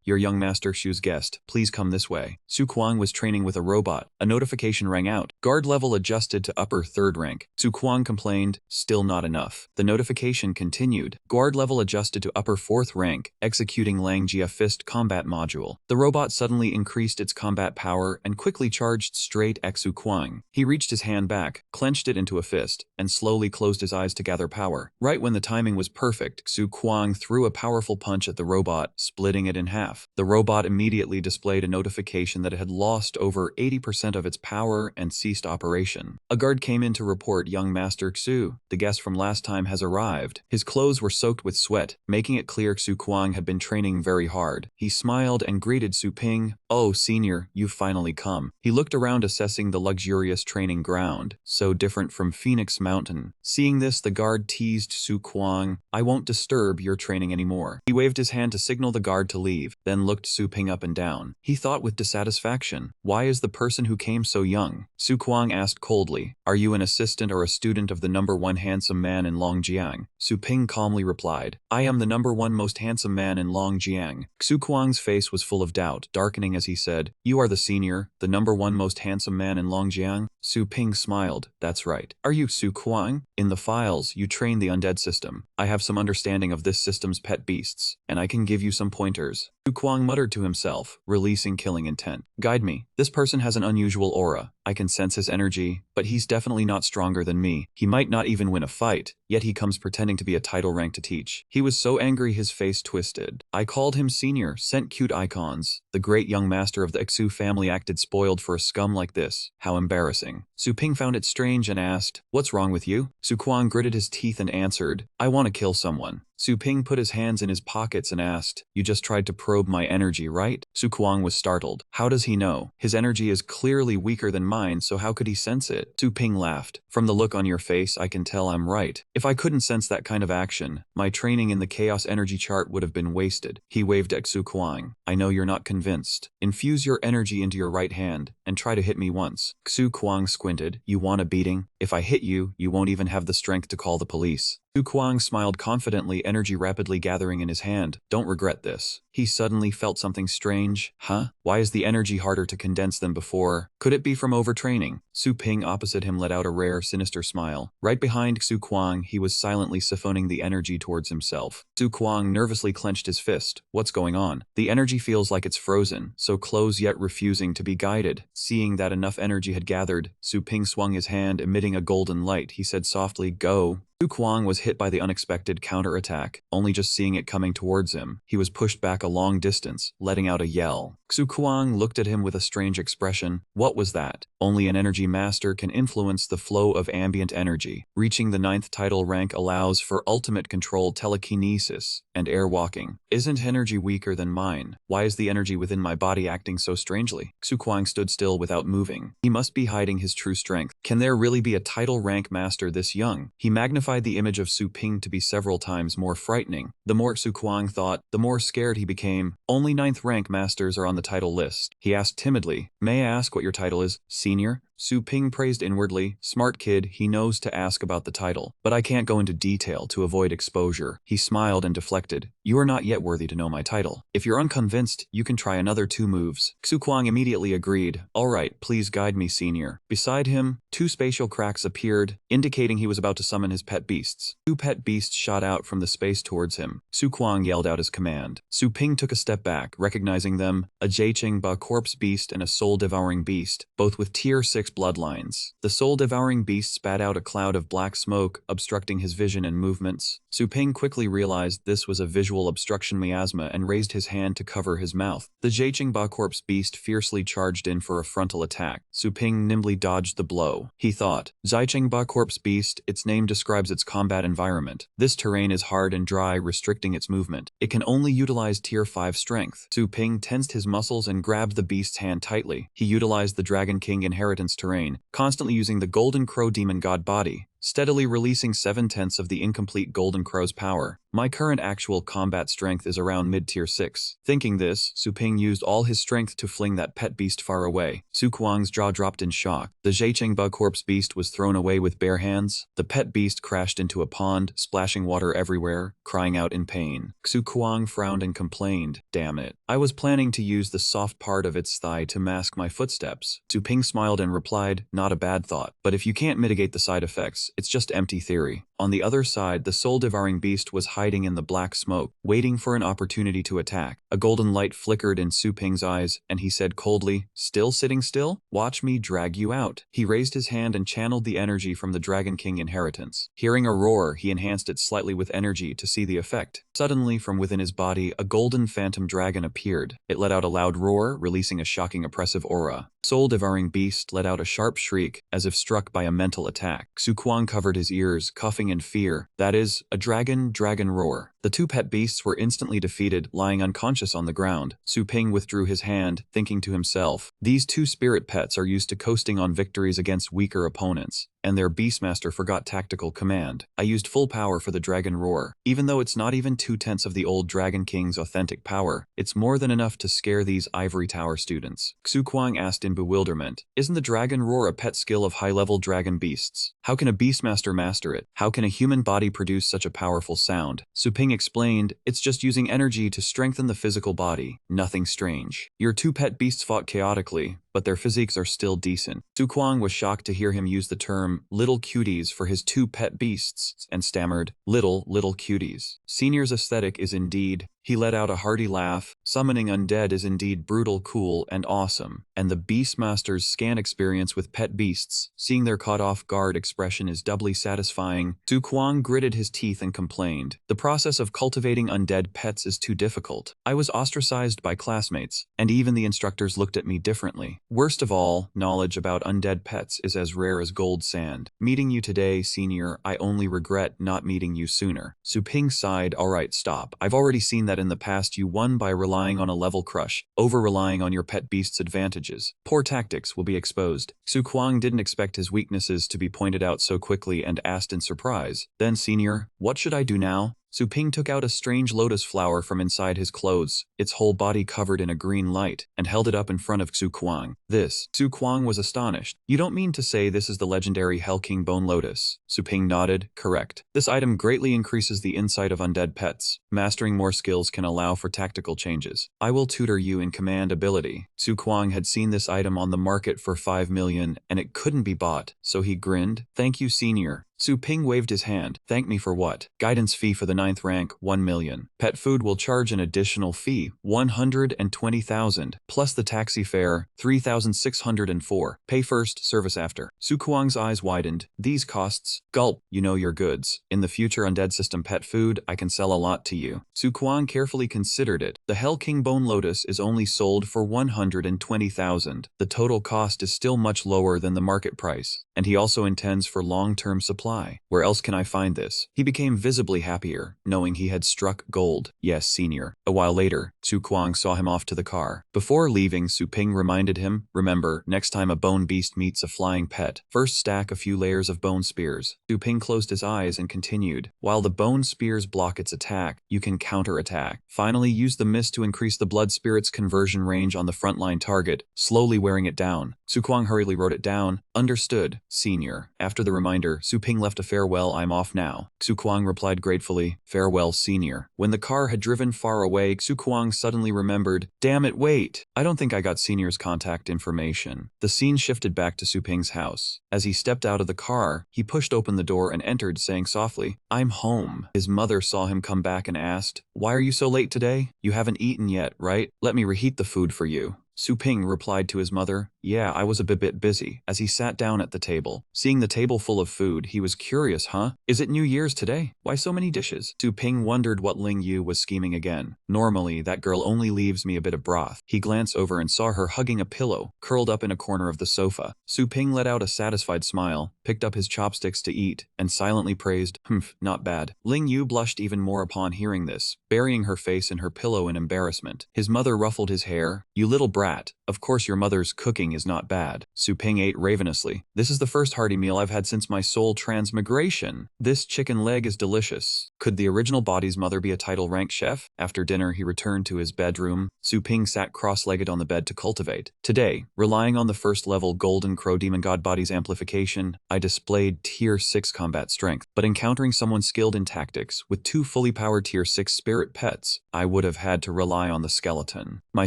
your young master Shu's guest, please come this way." Su Kuang was training with a robot. A notification rang out. Guard level adjusted to upper 3rd rank. Su Kuang complained, "Still not enough." The notification continued. Guard level adjusted to upper 4th rank, executing Langjia Fist combat module. The robot suddenly increased its combat power and quickly charged straight at Su Kuang. He reached his hand back, clenched it into a fist, and slowly closed his eyes to gather power. Right when the timing was perfect, Su Kuang threw a powerful punch at the robot, splitting it in half. The robot immediately displayed a notification that it had lost over 80% of its power and ceased operation. A guard came in to report young Master Xu. "The guest from last time has arrived." His clothes were soaked with sweat, making it clear Su Kuang had been training very hard. He smiled and greeted Su Ping. "Oh, senior, you've finally come." He looked around assessing the luxurious training ground, so different from Phoenix Mountain. Seeing this, the guard teased Su Kuang, "I won't disturb your training anymore." He waved his hand to signal the guard to leave, then looked Su Ping up and down. He thought with dissatisfaction, "Why is the person who came so young?" Su Kuang asked coldly, "Are you an assistant or a student of the #1 handsome man in Longjiang?" Su Ping calmly replied, "I am the #1 most handsome man in Longjiang." Su Kuang's face was full of doubt, darkening as he said, "You are the senior, the #1 most handsome man in Longjiang?" Su Ping smiled, "That's right. Are you Su Kuang? In the files, you train the undead system. I have some understanding of this system's pet beasts, and I can give you some pointers." Su Kuang muttered to himself, releasing killing intent. "Guide me. This person has an unusual aura. I can sense his energy, but he's definitely not stronger than me. He might not even win a fight, yet he comes pretending to be a title rank to teach. He was so angry his face twisted. I called him senior, sent cute icons. The great young master of the Xu family acted spoiled for a scum like this. How embarrassing. Su Ping found it strange and asked, "What's wrong with you?" Su Kuang gritted his teeth and answered, "I want to kill someone." Su Ping put his hands in his pockets and asked, "You just tried to probe my energy, right?" Su Kuang was startled. How does he know? His energy is clearly weaker than mine, so how could he sense it? Su Ping laughed. "From the look on your face, I can tell I'm right. If I couldn't sense that kind of action, my training in the chaos energy chart would have been wasted." He waved at Su Kuang. "I know you're not convinced. Infuse your energy into your right hand and try to hit me once." Su Kuang squinted. "You want a beating? If I hit you, you won't even have the strength to call the police." Su Kuang smiled confidently, energy rapidly gathering in his hand. "Don't regret this." He suddenly felt something strange. Huh? Why is the energy harder to condense than before? Could it be from overtraining? Su Ping opposite him let out a rare, sinister smile. Right behind Su Kuang, he was silently siphoning the energy towards himself. Su Kuang nervously clenched his fist. "What's going on?" "The energy feels like it's frozen, so close yet refusing to be guided." Seeing that enough energy had gathered, Su Ping swung his hand, emitting a golden light. He said softly, "Go." Su Kuang was hit by the unexpected counterattack, only just seeing it coming towards him. He was pushed back a long distance, letting out a yell. Su Kuang looked at him with a strange expression. What was that? Only an energy master can influence the flow of ambient energy. Reaching the 9th title rank allows for ultimate control, telekinesis, and air walking. Isn't energy weaker than mine? Why is the energy within my body acting so strangely? Su Kuang stood still without moving. He must be hiding his true strength. Can there really be a title rank master this young? He magnified the image of Su Ping to be several times more frightening. The more Su Kuang thought, the more scared he became. Only 9th rank masters are on the title list. He asked timidly, "May I ask what your title is?" "Senior." Su Ping praised inwardly. Smart kid, he knows to ask about the title. "But I can't go into detail to avoid exposure." He smiled and deflected. "You are not yet worthy to know my title. If you're unconvinced, you can try another 2 moves. Su Kuang immediately agreed. "All right, please guide me, senior." Beside him, 2 spatial cracks appeared, indicating he was about to summon his pet beasts. 2 pet beasts shot out from the space towards him. Su Kuang yelled out his command. Su Ping took a step back, recognizing them, a Jiqingba corpse beast and a soul-devouring beast, both with tier 6 bloodlines. The soul-devouring beast spat out a cloud of black smoke, obstructing his vision and movements. Su Ping quickly realized this was a visual obstruction miasma and raised his hand to cover his mouth. The Jiqingba corpse beast fiercely charged in for a frontal attack. Su Ping nimbly dodged the blow. He thought, Jiqingba corpse beast, its name describes its combat environment. This terrain is hard and dry, restricting its movement. It can only utilize tier 5 strength. Su Ping tensed his muscles and grabbed the beast's hand tightly. He utilized the Dragon King inheritance terrain, constantly using the Golden Crow Demon God body, steadily releasing 7/10 of the incomplete Golden Crow's power. My current actual combat strength is around mid-tier 6. Thinking this, Su Ping used all his strength to fling that pet beast far away. Su Kuang's jaw dropped in shock. The Jiqingba corpse beast was thrown away with bare hands. The pet beast crashed into a pond, splashing water everywhere, crying out in pain. Su Kuang frowned and complained, "Damn it. I was planning to use the soft part of its thigh to mask my footsteps." Su Ping smiled and replied, "Not a bad thought. But if you can't mitigate the side effects, it's just empty theory." On the other side, the soul-devouring beast was hiding in the black smoke, waiting for an opportunity to attack. A golden light flickered in Su Ping's eyes, and he said coldly, "Still sitting still? Watch me drag you out." He raised his hand and channeled the energy from the Dragon King inheritance. Hearing a roar, he enhanced it slightly with energy to see the effect. Suddenly, from within his body, a golden phantom dragon appeared. It let out a loud roar, releasing a shocking oppressive aura. Soul-devouring beast let out a sharp shriek, as if struck by a mental attack. Su Kuang covered his ears, coughing in fear. That is, a dragon roar. The 2 pet beasts were instantly defeated, lying unconscious on the ground. Su Ping withdrew his hand, thinking to himself, these 2 spirit pets are used to coasting on victories against weaker opponents, and their beastmaster forgot tactical command. I used full power for the dragon roar. Even though it's not even 2/10 of the old Dragon King's authentic power, it's more than enough to scare these Ivory Tower students. Su Kuang asked in bewilderment, "Isn't the dragon roar a pet skill of high-level dragon beasts? How can a beastmaster master it? How can a human body produce such a powerful sound?" Su Ping explained, "It's just using energy to strengthen the physical body. Nothing strange. Your 2 pet beasts fought chaotically, but their physiques are still decent." Su Kuang was shocked to hear him use the term little cuties for his 2 pet beasts and stammered, little cuties. Senior's aesthetic is indeed He let out a hearty laugh. Summoning undead is indeed brutal, cool, and awesome. And the Beastmaster's scan experience with pet beasts, seeing their caught-off-guard expression is doubly satisfying. Su Kuang gritted his teeth and complained. The process of cultivating undead pets is too difficult. I was ostracized by classmates, and even the instructors looked at me differently. Worst of all, knowledge about undead pets is as rare as gold sand. Meeting you today, senior, I only regret not meeting you sooner. Su Ping sighed. Alright, stop. I've already seen that in the past you won by relying on a level crush, over-relying on your pet beast's advantages. Poor tactics will be exposed. Su Kuang didn't expect his weaknesses to be pointed out so quickly and asked in surprise. Then, senior, what should I do now? Su Ping took out a strange lotus flower from inside his clothes, its whole body covered in a green light, and held it up in front of Su Kuang. This. Su Kuang was astonished. You don't mean to say this is the legendary Hell King Bone Lotus? Su Ping nodded. Correct. This item greatly increases the insight of undead pets. Mastering more skills can allow for tactical changes. I will tutor you in command ability. Su Kuang had seen this item on the market for 5 million, and it couldn't be bought, so he grinned. Thank you, senior. Su Ping waved his hand. Thank me for what? Guidance fee for the 9th rank, 1 million. Pet food will charge an additional fee, 120,000, plus the taxi fare, 3,604. Pay first, service after. Su Kuang's eyes widened. These costs? Gulp, you know your goods. In the future undead system pet food, I can sell a lot to you. Su Kuang carefully considered it. The Hell King Bone Lotus is only sold for 120,000. The total cost is still much lower than the market price, and he also intends for long-term supply. Where else can I find this? He became visibly happier, knowing he had struck gold. Yes, senior. A while later, Su Kuang saw him off to the car. Before leaving, Su Ping reminded him, remember, next time a bone beast meets a flying pet, first stack a few layers of bone spears. Su Ping closed his eyes and continued. While the bone spears block its attack, you can counter-attack. Finally, use the mist to increase the blood spirit's conversion range on the frontline target, slowly wearing it down. Su Kuang hurriedly wrote it down. Understood, senior. After the reminder, Su Ping left a farewell. I'm off now. Su Kuang replied gratefully. Farewell, senior. When the car had driven far away, Su Kuang suddenly remembered. Damn it, wait. I don't think I got senior's contact information. The scene shifted back to Su Ping's house. As he stepped out of the car, he pushed open the door and entered, saying softly, I'm home. His mother saw him come back and asked, Why are you so late today? You haven't eaten yet, right? Let me reheat the food for you. Su Ping replied to his mother, Yeah, I was a bit busy, as he sat down at the table. Seeing the table full of food, he was curious, huh? Is it New Year's today? Why so many dishes? Su Ping wondered what Ling Yu was scheming again. Normally, that girl only leaves me a bit of broth. He glanced over and saw her hugging a pillow, curled up in a corner of the sofa. Su Ping let out a satisfied smile, picked up his chopsticks to eat, and silently praised, not bad. Ling Yu blushed even more upon hearing this, burying her face in her pillow in embarrassment. His mother ruffled his hair. You little brat, of course your mother's cooking is not bad. Su Ping ate ravenously. This is the first hearty meal I've had since my soul transmigration. This chicken leg is delicious. Could the original body's mother be a title-rank chef? After dinner, he returned to his bedroom. Su Ping sat cross-legged on the bed to cultivate. Today, relying on the first-level Golden Crow Demon God body's amplification, I displayed Tier 6 combat strength. But encountering someone skilled in tactics, with 2 fully powered Tier 6 spirit pets, I would have had to rely on the skeleton. My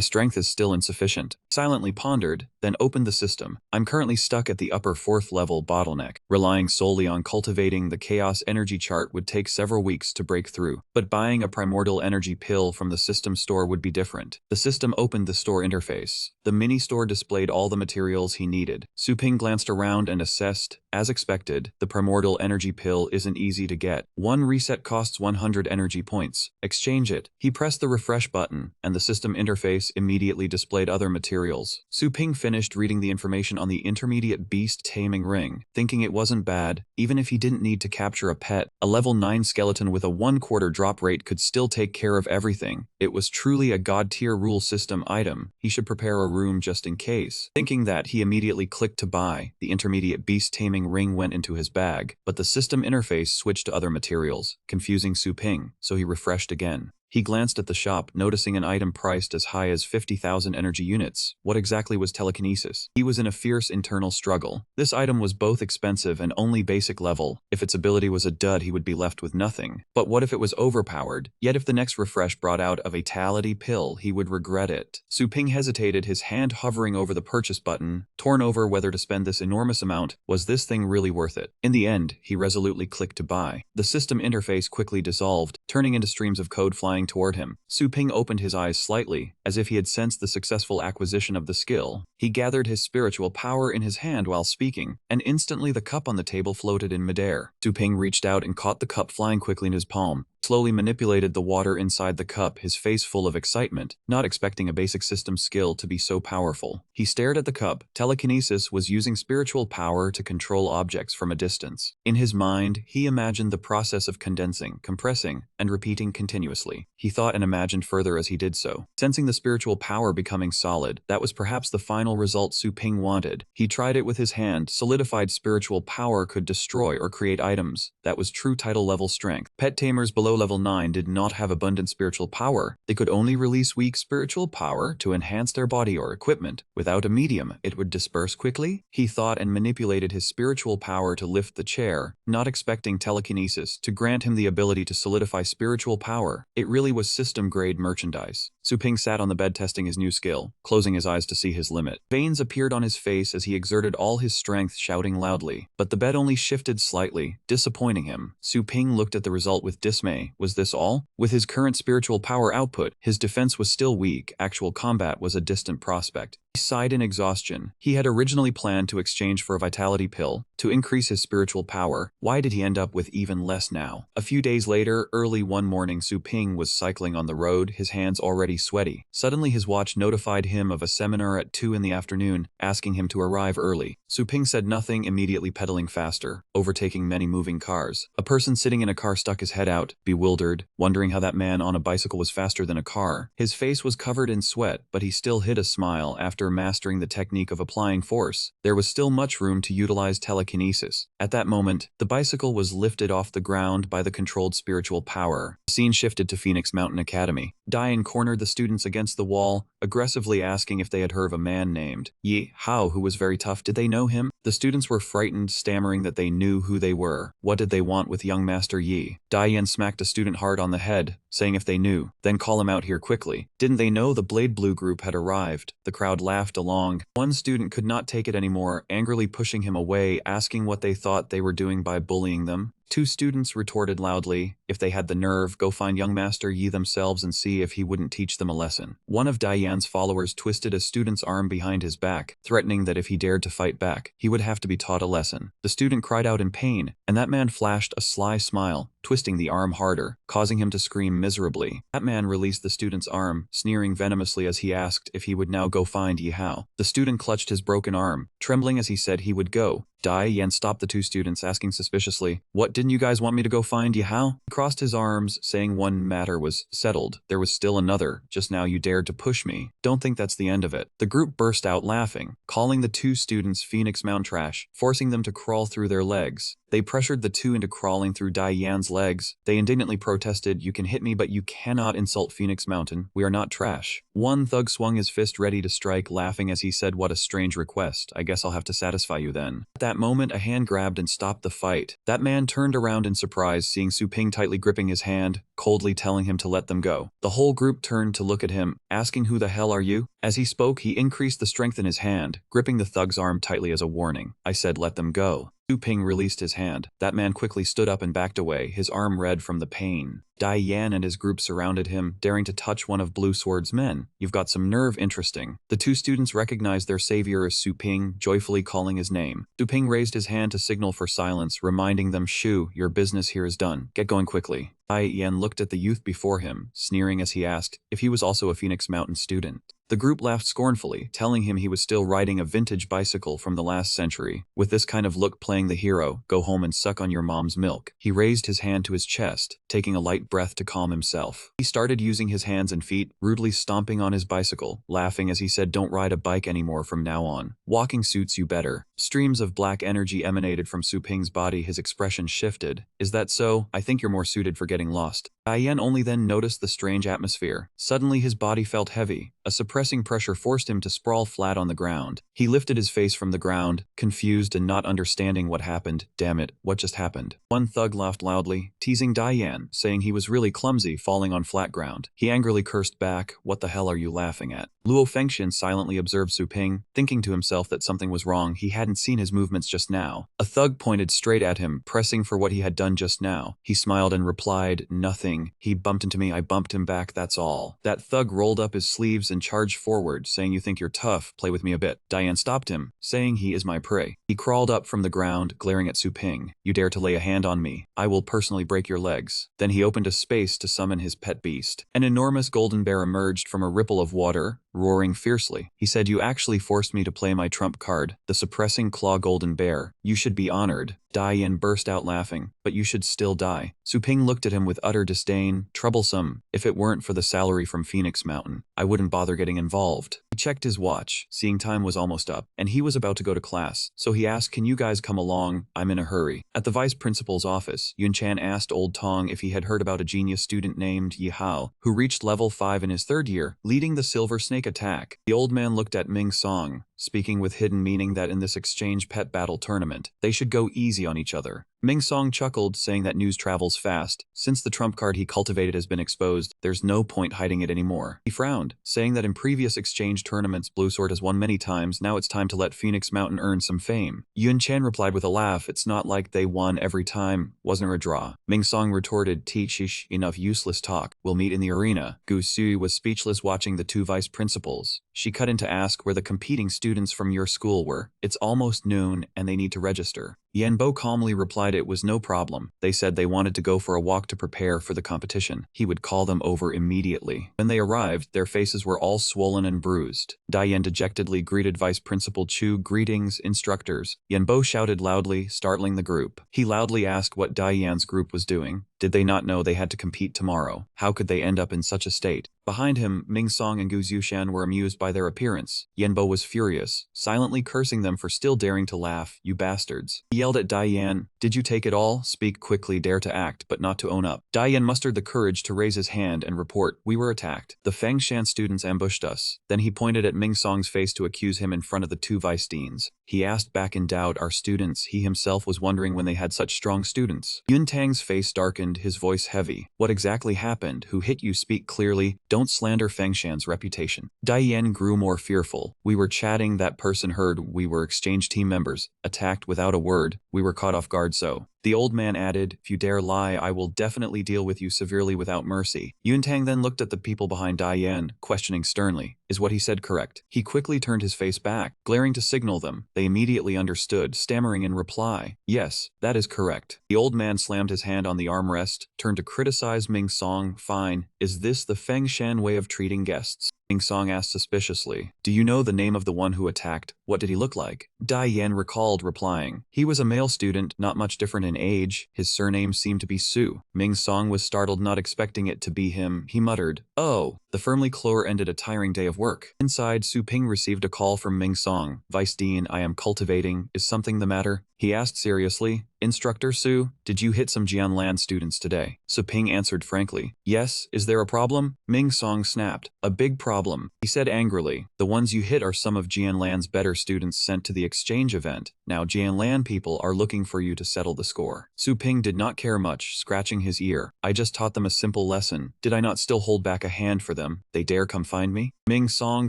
strength is still insufficient. Silently pondered, then opened the system. I'm currently stuck at the upper 4th level bottleneck. Relying solely on cultivating the chaos energy chart would take several weeks to break through, but buying a primordial energy pill from the system store would be different. The system opened the store interface. The mini store displayed all the materials he needed. Su Ping glanced around and assessed. As expected, the primordial energy pill isn't easy to get. One reset costs 100 energy points. Exchange it. He pressed the refresh button, and the system interface immediately displayed other materials. Su Ping finished reading the information on the intermediate beast taming ring, thinking it wasn't bad. Even if he didn't need to capture a pet, a level 9 skeleton with a 1/4 drop rate could still take care of everything. It was truly a god-tier rule system item. He should prepare a room just in case. Thinking that, he immediately clicked to buy. The intermediate beast taming ring went into his bag, but the system interface switched to other materials, confusing Su Ping, so he refreshed again. He glanced at the shop, noticing an item priced as high as 50,000 energy units. What exactly was telekinesis? He was in a fierce internal struggle. This item was both expensive and only basic level. If its ability was a dud, he would be left with nothing. But what if it was overpowered? Yet if the next refresh brought out a vitality pill, he would regret it. Su Ping hesitated, his hand hovering over the purchase button, torn over whether to spend this enormous amount. Was this thing really worth it? In the end, he resolutely clicked to buy. The system interface quickly dissolved, turning into streams of code flying flying toward him. Su Ping opened his eyes slightly, as if he had sensed the successful acquisition of the skill. He gathered his spiritual power in his hand while speaking, and instantly the cup on the table floated in midair. Su Ping reached out and caught the cup flying quickly in his palm, slowly manipulated the water inside the cup, his face full of excitement, not expecting a basic system skill to be so powerful. He stared at the cup. Telekinesis was using spiritual power to control objects from a distance. In his mind, he imagined the process of condensing, compressing, and repeating continuously. He thought and imagined further as he did so. Sensing the spiritual power becoming solid, that was perhaps the final result Su Ping wanted. He tried it with his hand. Solidified spiritual power could destroy or create items. That was true title level strength. Pet tamers below level 9 did not have abundant spiritual power. They could only release weak spiritual power to enhance their body or equipment. Without a medium, it would disperse quickly. He thought and manipulated his spiritual power to lift the chair, not expecting telekinesis to grant him the ability to solidify spiritual power. It really was system-grade merchandise. Su Ping sat on the bed testing his new skill, closing his eyes to see his limit. Veins appeared on his face as he exerted all his strength, shouting loudly. But the bed only shifted slightly, disappointing him. Su Ping looked at the result with dismay. Was this all? With his current spiritual power output, his defense was still weak. Actual combat was a distant prospect. He sighed in exhaustion. He had originally planned to exchange for a vitality pill to increase his spiritual power. Why did he end up with even less now? A few days later, early one morning, Su Ping was cycling on the road, his hands already sweaty. Suddenly his watch notified him of a seminar at 2 in the afternoon, asking him to arrive early. Su Ping said nothing, immediately pedaling faster, overtaking many moving cars. A person sitting in a car stuck his head out, bewildered, wondering how that man on a bicycle was faster than a car. His face was covered in sweat, but he still hid a smile after mastering the technique of applying force. There was still much room to utilize telekinesis. At that moment, the bicycle was lifted off the ground by the controlled spiritual power. The scene shifted to Phoenix Mountain Academy. Diane cornered the students against the wall, aggressively asking if they had heard of a man named Yahello who was very tough. Did they know him? The students were frightened, stammering that they knew who they were. What did they want with young Master Yi? Diane smacked a student hard on the head, saying if they knew, then call him out here quickly. Didn't they know the Blade Blue group had arrived? The crowd laughed along. One student could not take it anymore, angrily pushing him away, asking what they thought they were doing by bullying them. Two students retorted loudly, if they had the nerve, go find young Master Yi themselves and see if he wouldn't teach them a lesson. One of Diane's followers twisted a student's arm behind his back, threatening that if he dared to fight back, he would have to be taught a lesson. The student cried out in pain, and that man flashed a sly smile, twisting the arm harder, causing him to scream miserably. That man released the student's arm, sneering venomously as he asked if he would now go find Yahello. The student clutched his broken arm, trembling as he said he would go. Diane stopped the two students, asking suspiciously, "What, didn't you guys want me to go find Yahello?" He crossed his arms, saying one matter was settled. There was still another. Just now you dared to push me. Don't think that's the end of it. The group burst out laughing, calling the two students Phoenix Mountain trash, forcing them to crawl through their legs. They pressured the two into crawling through Diane's legs. They indignantly protested, "You can hit me, but you cannot insult Phoenix Mountain. We are not trash." One thug swung his fist ready to strike, laughing as he said, "What a strange request. I guess I'll have to satisfy you then." At that moment, a hand grabbed and stopped the fight. That man turned around in surprise, seeing Su Ping tightly gripping his hand, coldly telling him to let them go. The whole group turned to look at him, asking, "Who the hell are you?" As he spoke, he increased the strength in his hand, gripping the thug's arm tightly as a warning. "I said let them go." Su Ping released his hand. That man quickly stood up and backed away, his arm red from the pain. Diane and his group surrounded him, daring to touch one of Blue Sword's men. "You've got some nerve, interesting." The two students recognized their savior as Su Ping, joyfully calling his name. Su Ping raised his hand to signal for silence, reminding them, "Shoo, your business here is done. Get going quickly." Diane looked at the youth before him, sneering as he asked if he was also a Phoenix Mountain student. The group laughed scornfully, telling him he was still riding a vintage bicycle from the last century. With this kind of look playing the hero, go home and suck on your mom's milk. He raised his hand to his chest, taking a light breath to calm himself. He started using his hands and feet, rudely stomping on his bicycle, laughing as he said, "Don't ride a bike anymore from now on. Walking suits you better." Streams of black energy emanated from Su Ping's body, his expression shifted. "Is that so? I think you're more suited for getting lost." Diane only then noticed the strange atmosphere. Suddenly his body felt heavy. A suppressing pressure forced him to sprawl flat on the ground. He lifted his face from the ground, confused and not understanding what happened. "Damn it, what just happened?" One thug laughed loudly, teasing Diane, saying he was really clumsy falling on flat ground. He angrily cursed back, "What the hell are you laughing at?" Luo Fengxian silently observed Su Ping, thinking to himself that something was wrong. He hadn't seen his movements just now. A thug pointed straight at him, pressing for what he had done just now. He smiled and replied, "Nothing." Ping. He bumped into me, I bumped him back, that's all. That thug rolled up his sleeves and charged forward, saying you think you're tough, play with me a bit. Diane stopped him, saying he is my prey. He crawled up from the ground, glaring at Su Ping. You dare to lay a hand on me, I will personally break your legs. Then he opened a space to summon his pet beast. An enormous golden bear emerged from a ripple of water, roaring fiercely. He said, you actually forced me to play my trump card, the suppressing claw golden bear. You should be honored. Diane burst out laughing, but you should still die. Su Ping looked at him with utter disdain. Troublesome. If it weren't for the salary from Phoenix Mountain, I wouldn't bother getting involved. He checked his watch, seeing time was almost up, and he was about to go to class, so he asked, can you guys come along? I'm in a hurry. At the vice principal's office, Yun Chan asked Old Tong if he had heard about a genius student named Yahello, who reached level 5 in his third year, leading the Silver Snake attack. The old man looked at Ming Song, speaking with hidden meaning that in this exchange pet battle tournament, they should go easy on each other. Ming Song chuckled, saying that news travels fast. Since the trump card he cultivated has been exposed, there's no point hiding it anymore. He frowned, saying that in previous exchange tournaments Blue Sword has won many times, now it's time to let Phoenix Mountain earn some fame. Yun Chan replied with a laugh, it's not like they won every time, wasn't a draw. Ming Song retorted, teach enough useless talk, we'll meet in the arena. Gu Sui was speechless watching the two vice principals. She cut in to ask where the competing students from your school were. It's almost noon and they need to register. Yanbo calmly replied it was no problem. They said they wanted to go for a walk to prepare for the competition. He would call them over immediately. When they arrived, their faces were all swollen and bruised. Diane dejectedly greeted Vice Principal Chu, greetings, instructors. Yanbo shouted loudly, startling the group. He loudly asked what Diane's group was doing. Did they not know they had to compete tomorrow? How could they end up in such a state? Behind him, Ming Song and Gu Zushan were amused by their appearance. Yanbo was furious, silently cursing them for still daring to laugh, you bastards. He yelled at Diane, did you take it all? Speak quickly, dare to act, but not to own up. Diane mustered the courage to raise his hand and report, we were attacked. The Fangshan students ambushed us. Then he pointed at Ming Song's face to accuse him in front of the two vice deans. He asked back in doubt, our students? He himself was wondering when they had such strong students. Yun Tang's face darkened, his voice heavy. What exactly happened? Who hit you? Speak clearly. Don't slander Fangshan's reputation. Diane grew more fearful. We were chatting, that person heard, we were exchange team members. Attacked without a word. We were caught off guard so. The old man added, if you dare lie, I will definitely deal with you severely without mercy. Yun Tang then looked at the people behind Diane, questioning sternly, is what he said correct? He quickly turned his face back, glaring to signal them. They immediately understood, stammering in reply, yes, that is correct. The old man slammed his hand on the armrest, turned to criticize Ming Song, fine, is this the Fangshan way of treating guests? Ming Song asked suspiciously, do you know the name of the one who attacked? What did he look like? Diane recalled, replying, he was a male student, not much different in age. His surname seemed to be Su. Ming Song was startled, not expecting it to be him. He muttered, oh. The firmly clore ended a tiring day of work. Inside, Su Ping received a call from Ming Song. Vice Dean, I am cultivating. Is something the matter? He asked seriously. Instructor Su, did you hit some Jianlan students today? Su Ping answered frankly. Yes, is there a problem? Ming Song snapped. A big problem. He said angrily. The ones you hit are some of Jianlan's better students sent to the exchange event. Now Jianlan people are looking for you to settle the score. Su Ping did not care much, scratching his ear. I just taught them a simple lesson. Did I not still hold back a hand for them? They dare come find me? Ming Song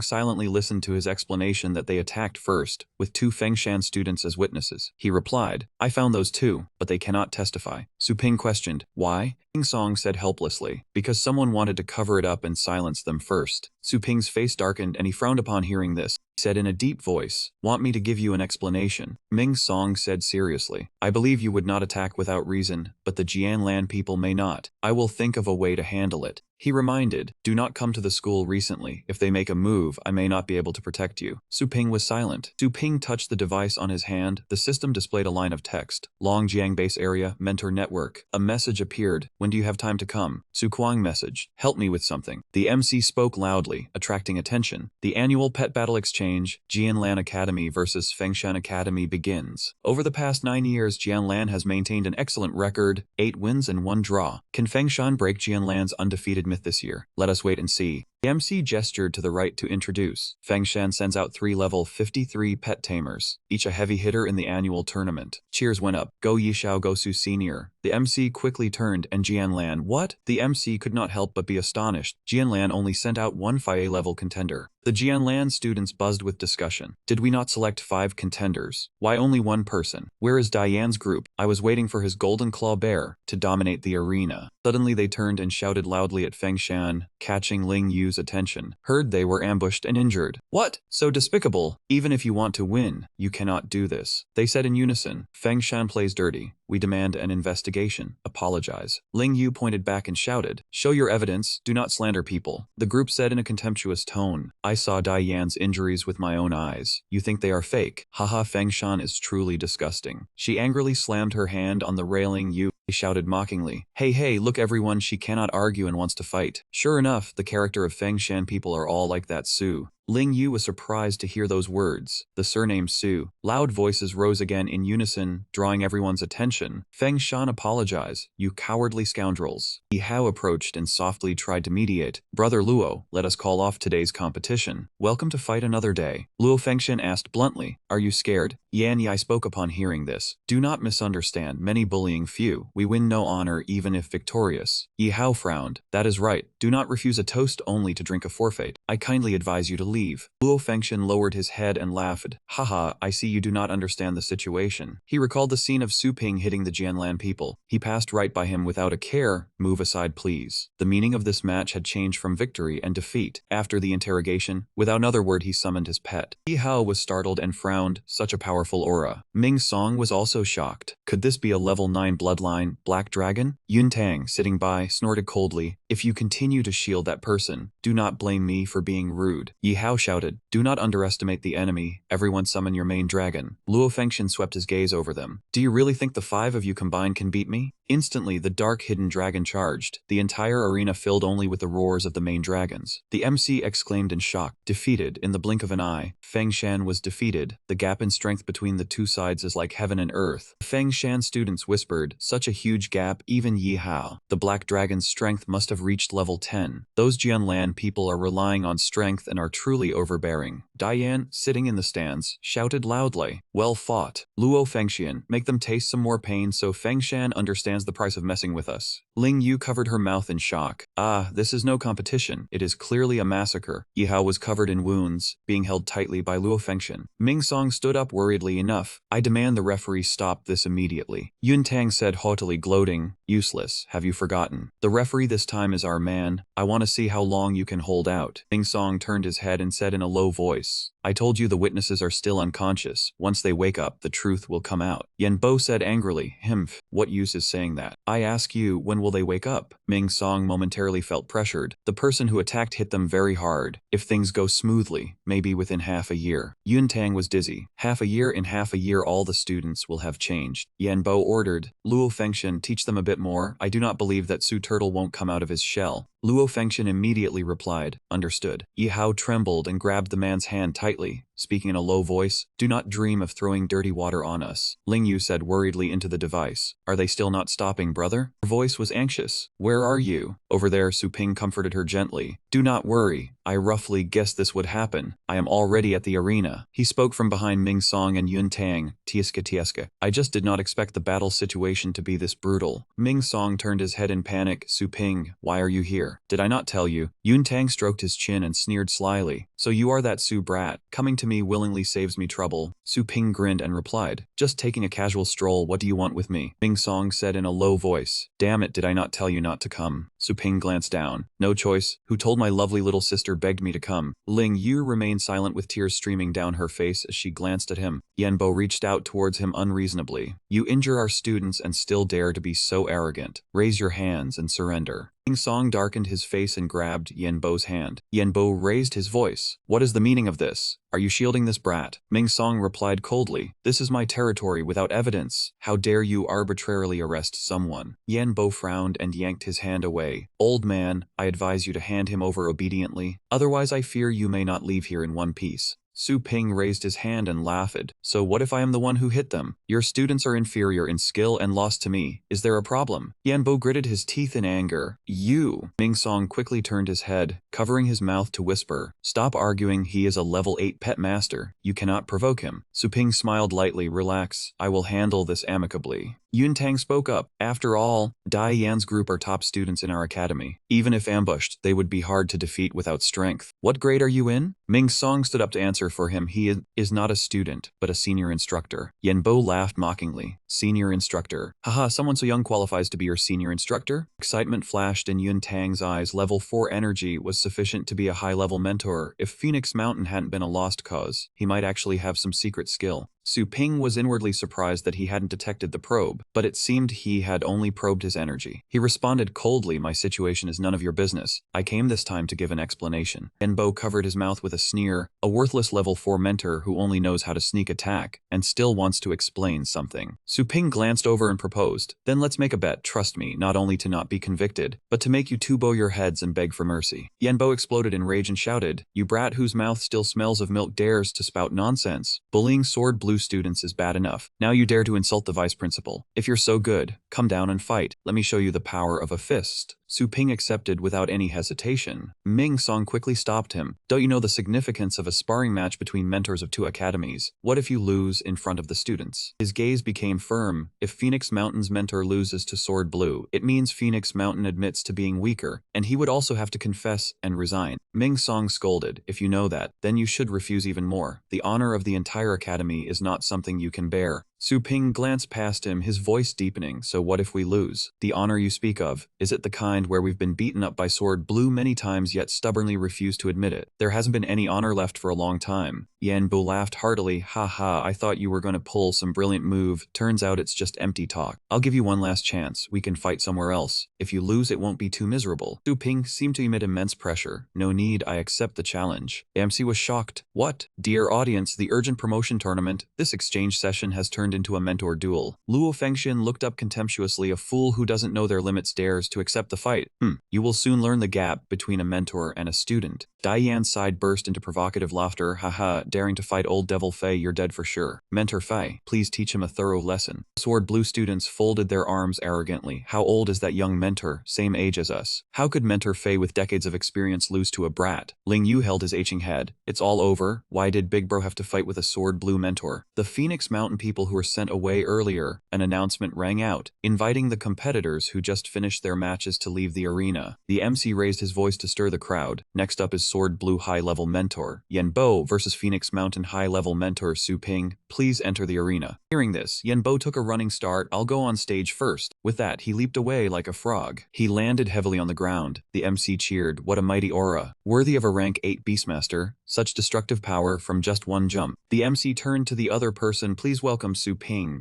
silently listened to his explanation that they attacked first, with two Fengshan students as witnesses. He replied, I found those too, but they cannot testify. Su Ping questioned, why? Ming Song said helplessly, because someone wanted to cover it up and silence them first. Su Ping's face darkened and he frowned upon hearing this. He said in a deep voice, want me to give you an explanation? Ming Song said seriously, I believe you would not attack without reason, but the Jianlan people may not. I will think of a way to handle it. He reminded, do not come to the school recently. If they make a move, I may not be able to protect you. Su Ping was silent. Su Ping touched the device on his hand. The system displayed a line of text. Long Jiang base area, mentor network. A message appeared. When do you have time to come? Su Kuang message. Help me with something. The MC spoke loudly, attracting attention. The annual pet battle exchange, Jianlan Academy versus Fengshan Academy begins. Over the past 9 years, Jianlan has maintained an excellent record, 8 wins and 1 draw. Can Fengshan break Jianlan's undefeated myth this year? Let us wait and see. The MC gestured to the right to introduce. Feng Shan sends out 3 level 53 pet tamers, each a heavy hitter in the annual tournament. Cheers went up. Go Yishao Gosu Senior. The MC quickly turned and Jianlan. What? The MC could not help but be astonished. Jianlan only sent out 1 FIA level contender. The Jianlan students buzzed with discussion. Did we not select 5 contenders? Why only 1 person? Where is Diane's group? I was waiting for his golden claw bear to dominate the arena. Suddenly they turned and shouted loudly at Feng Shan, catching Ling Yu's attention. Heard they were ambushed and injured. What? So despicable. Even if you want to win, you cannot do this. They said in unison. Feng Shan plays dirty. We demand an investigation. Apologize. Ling Yu pointed back and shouted, show your evidence, do not slander people. The group said in a contemptuous tone, I saw Diane's injuries with my own eyes. You think they are fake? Haha, Feng Shan is truly disgusting. She angrily slammed her hand on the railing. Yu shouted mockingly, hey, look everyone, she cannot argue and wants to fight. Sure enough, the character of Feng Shan people are all like that Su. Ling Yu was surprised to hear those words. The surname Su. Loud voices rose again in unison, drawing everyone's attention. Feng Shan apologized. You cowardly scoundrels. Yi Hao approached and softly tried to mediate. Brother Luo, let us call off today's competition. Welcome to fight another day. Luo Fengshan asked bluntly, are you scared? Yan Yi spoke upon hearing this. Do not misunderstand, many bullying few. We win no honor even if victorious. Yi Hao frowned. That is right. Do not refuse a toast only to drink a forfeit. I kindly advise you to leave. Luo Fengshan lowered his head and laughed. Haha, I see you do not understand the situation. He recalled the scene of Su Ping hitting the Jianlan people. He passed right by him without a care. Move aside please. The meaning of this match had changed from victory and defeat. After the interrogation, without another word he summoned his pet. Yi Hao was startled and frowned. Such a powerful aura. Ming Song was also shocked. Could this be a level 9 bloodline, black dragon? Yun Tang, sitting by, snorted coldly. If you continue to shield that person, do not blame me for being rude. Yi Hao shouted, do not underestimate the enemy. Everyone summon your main dragon. Luo Fengshan swept his gaze over them. Do you really think the 5 of you combined can beat me? Instantly, the dark hidden dragon charged. The entire arena filled only with the roars of the main dragons. The MC exclaimed in shock. Defeated, in the blink of an eye. Feng Shan was defeated. The gap in strength between the two sides is like heaven and earth. Feng Shan students whispered, such a huge gap, even Yi Hao. The black dragon's strength must have reached level 10. Those Jianlan people are relying on strength and are truly overbearing. Diane, sitting in the stands, shouted loudly. Well fought. Luo Fengshan, make them taste some more pain so Feng Shan understands the price of messing with us. Ling Yu covered her mouth in shock. Ah, this is no competition. It is clearly a massacre. Yi Hao was covered in wounds, being held tightly by Luo Fengshan. Ming Song stood up worriedly. Enough. I demand the referee stop this immediately. Yun Tang said haughtily, gloating. Useless. Have you forgotten? The referee this time is our man. I want to see how long you can hold out. Ming Song turned his head and said in a low voice. I told you the witnesses are still unconscious. Once they wake up, the truth will come out. Yen Bo said angrily, Himph, what use is saying that? I ask you, when will they wake up? Ming Song momentarily felt pressured. The person who attacked hit them very hard. If things go smoothly, maybe within half a year. Yun Tang was dizzy. Half a year, in half a year all the students will have changed. Yen Bo ordered, Luo Fengshan, teach them a bit more. I do not believe that Su Turtle won't come out of his shell. Luo Fengshan immediately replied, understood. Yi Hao trembled and grabbed the man's hand tightly, speaking in a low voice, do not dream of throwing dirty water on us. Ling Yu said worriedly into the device, are they still not stopping, brother? Her voice was anxious. Where are you? Over there, Su Ping comforted her gently. Do not worry. I roughly guessed this would happen. I am already at the arena. He spoke from behind Ming Song and Yun Tang. Tieska. I just did not expect the battle situation to be this brutal. Ming Song turned his head in panic. Su Ping, why are you here? Did I not tell you? Yun Tang stroked his chin and sneered slyly. So you are that Su brat. Coming to me willingly saves me trouble. Su Ping grinned and replied, just taking a casual stroll, what do you want with me? Ming Song said in a low voice, damn it, did I not tell you not to come? Su Ping glanced down. No choice. Who told my lovely little sister begged me to come? Ling Yu remained silent with tears streaming down her face as she glanced at him. Yen Bo reached out towards him unreasonably. You injure our students and still dare to be so arrogant. Raise your hands and surrender. Ming Song darkened his face and grabbed Yen Bo's hand. Yen Bo raised his voice. What is the meaning of this? Are you shielding this brat? Ming Song replied coldly. This is my territory without evidence. How dare you arbitrarily arrest someone? Yen Bo frowned and yanked his hand away. Old man, I advise you to hand him over obediently. Otherwise I fear you may not leave here in one piece. Su Ping raised his hand and laughed. So what if I am the one who hit them? Your students are inferior in skill and lost to me. Is there a problem? Yanbo gritted his teeth in anger. You. Ming Song quickly turned his head, covering his mouth to whisper. Stop arguing, he is a level 8 pet master. You cannot provoke him. Su Ping smiled lightly. Relax, I will handle this amicably. Yun Tang spoke up. After all, Dai Yan's group are top students in our academy. Even if ambushed, they would be hard to defeat without strength. What grade are you in? Ming Song stood up to answer for him. He is not a student, but a senior instructor. Yanbo laughed mockingly. Senior instructor. Haha, someone so young qualifies to be your senior instructor? Excitement flashed in Yun Tang's eyes. Level 4 energy was sufficient to be a high-level mentor. If Phoenix Mountain hadn't been a lost cause, he might actually have some secret skill. Su Ping was inwardly surprised that he hadn't detected the probe, but it seemed he had only probed his energy. He responded coldly, my situation is none of your business. I came this time to give an explanation. Enbo covered his mouth with a sneer, a worthless level 4 mentor who only knows how to sneak attack, and still wants to explain something. Su Ping glanced over and proposed, then let's make a bet, trust me, not only to not be convicted, but to make you two bow your heads and beg for mercy. Yanbo exploded in rage and shouted, you brat whose mouth still smells of milk dares to spout nonsense. Bullying Sword Blue students is bad enough. Now you dare to insult the vice principal. If you're so good, come down and fight. Let me show you the power of a fist. Su Ping accepted without any hesitation. Ming Song quickly stopped him. Don't you know the significance of a sparring match between mentors of two academies? What if you lose in front of the students? His gaze became firm. If Phoenix Mountain's mentor loses to Sword Blue, it means Phoenix Mountain admits to being weaker, and he would also have to confess and resign. Ming Song scolded, if you know that, then you should refuse even more. The honor of the entire academy is not something you can bear. Su Ping glanced past him, his voice deepening. So what if we lose? The honor you speak of, is it the kind where we've been beaten up by Sword Blue many times yet stubbornly refuse to admit it? There hasn't been any honor left for a long time. Yanbo laughed heartily. Haha, I thought you were going to pull some brilliant move. Turns out it's just empty talk. I'll give you one last chance. We can fight somewhere else. If you lose, it won't be too miserable. Su Ping seemed to emit immense pressure. No need, I accept the challenge. MC was shocked. What? Dear audience, the urgent promotion tournament. This exchange session has turned into a mentor duel. Luo Fengxian looked up contemptuously. A fool who doesn't know their limits dares to accept the fight. You will soon learn the gap between a mentor and a student. Diane's side burst into provocative laughter. Haha, daring to fight old Devil Fei, you're dead for sure. Mentor Fei, please teach him a thorough lesson. Sword Blue students folded their arms arrogantly. How old is that young mentor? Same age as us. How could Mentor Fei with decades of experience lose to a brat? Ling Yu held his aching head. It's all over. Why did Big Bro have to fight with a Sword Blue mentor? The Phoenix Mountain people who were sent away earlier, an announcement rang out, inviting the competitors who just finished their matches to leave the arena. The MC raised his voice to stir the crowd. Next up is Sword Blue high-level mentor Yanbo versus Phoenix Mountain high-level mentor Su Ping. Please enter the arena. Hearing this, Yanbo took a running start. I'll go on stage first. With that, he leaped away like a frog. He landed heavily on the ground. The MC cheered. What a mighty aura. Worthy of a rank 8 Beastmaster. Such destructive power from just one jump. The MC turned to the other person. Please welcome Su Ping.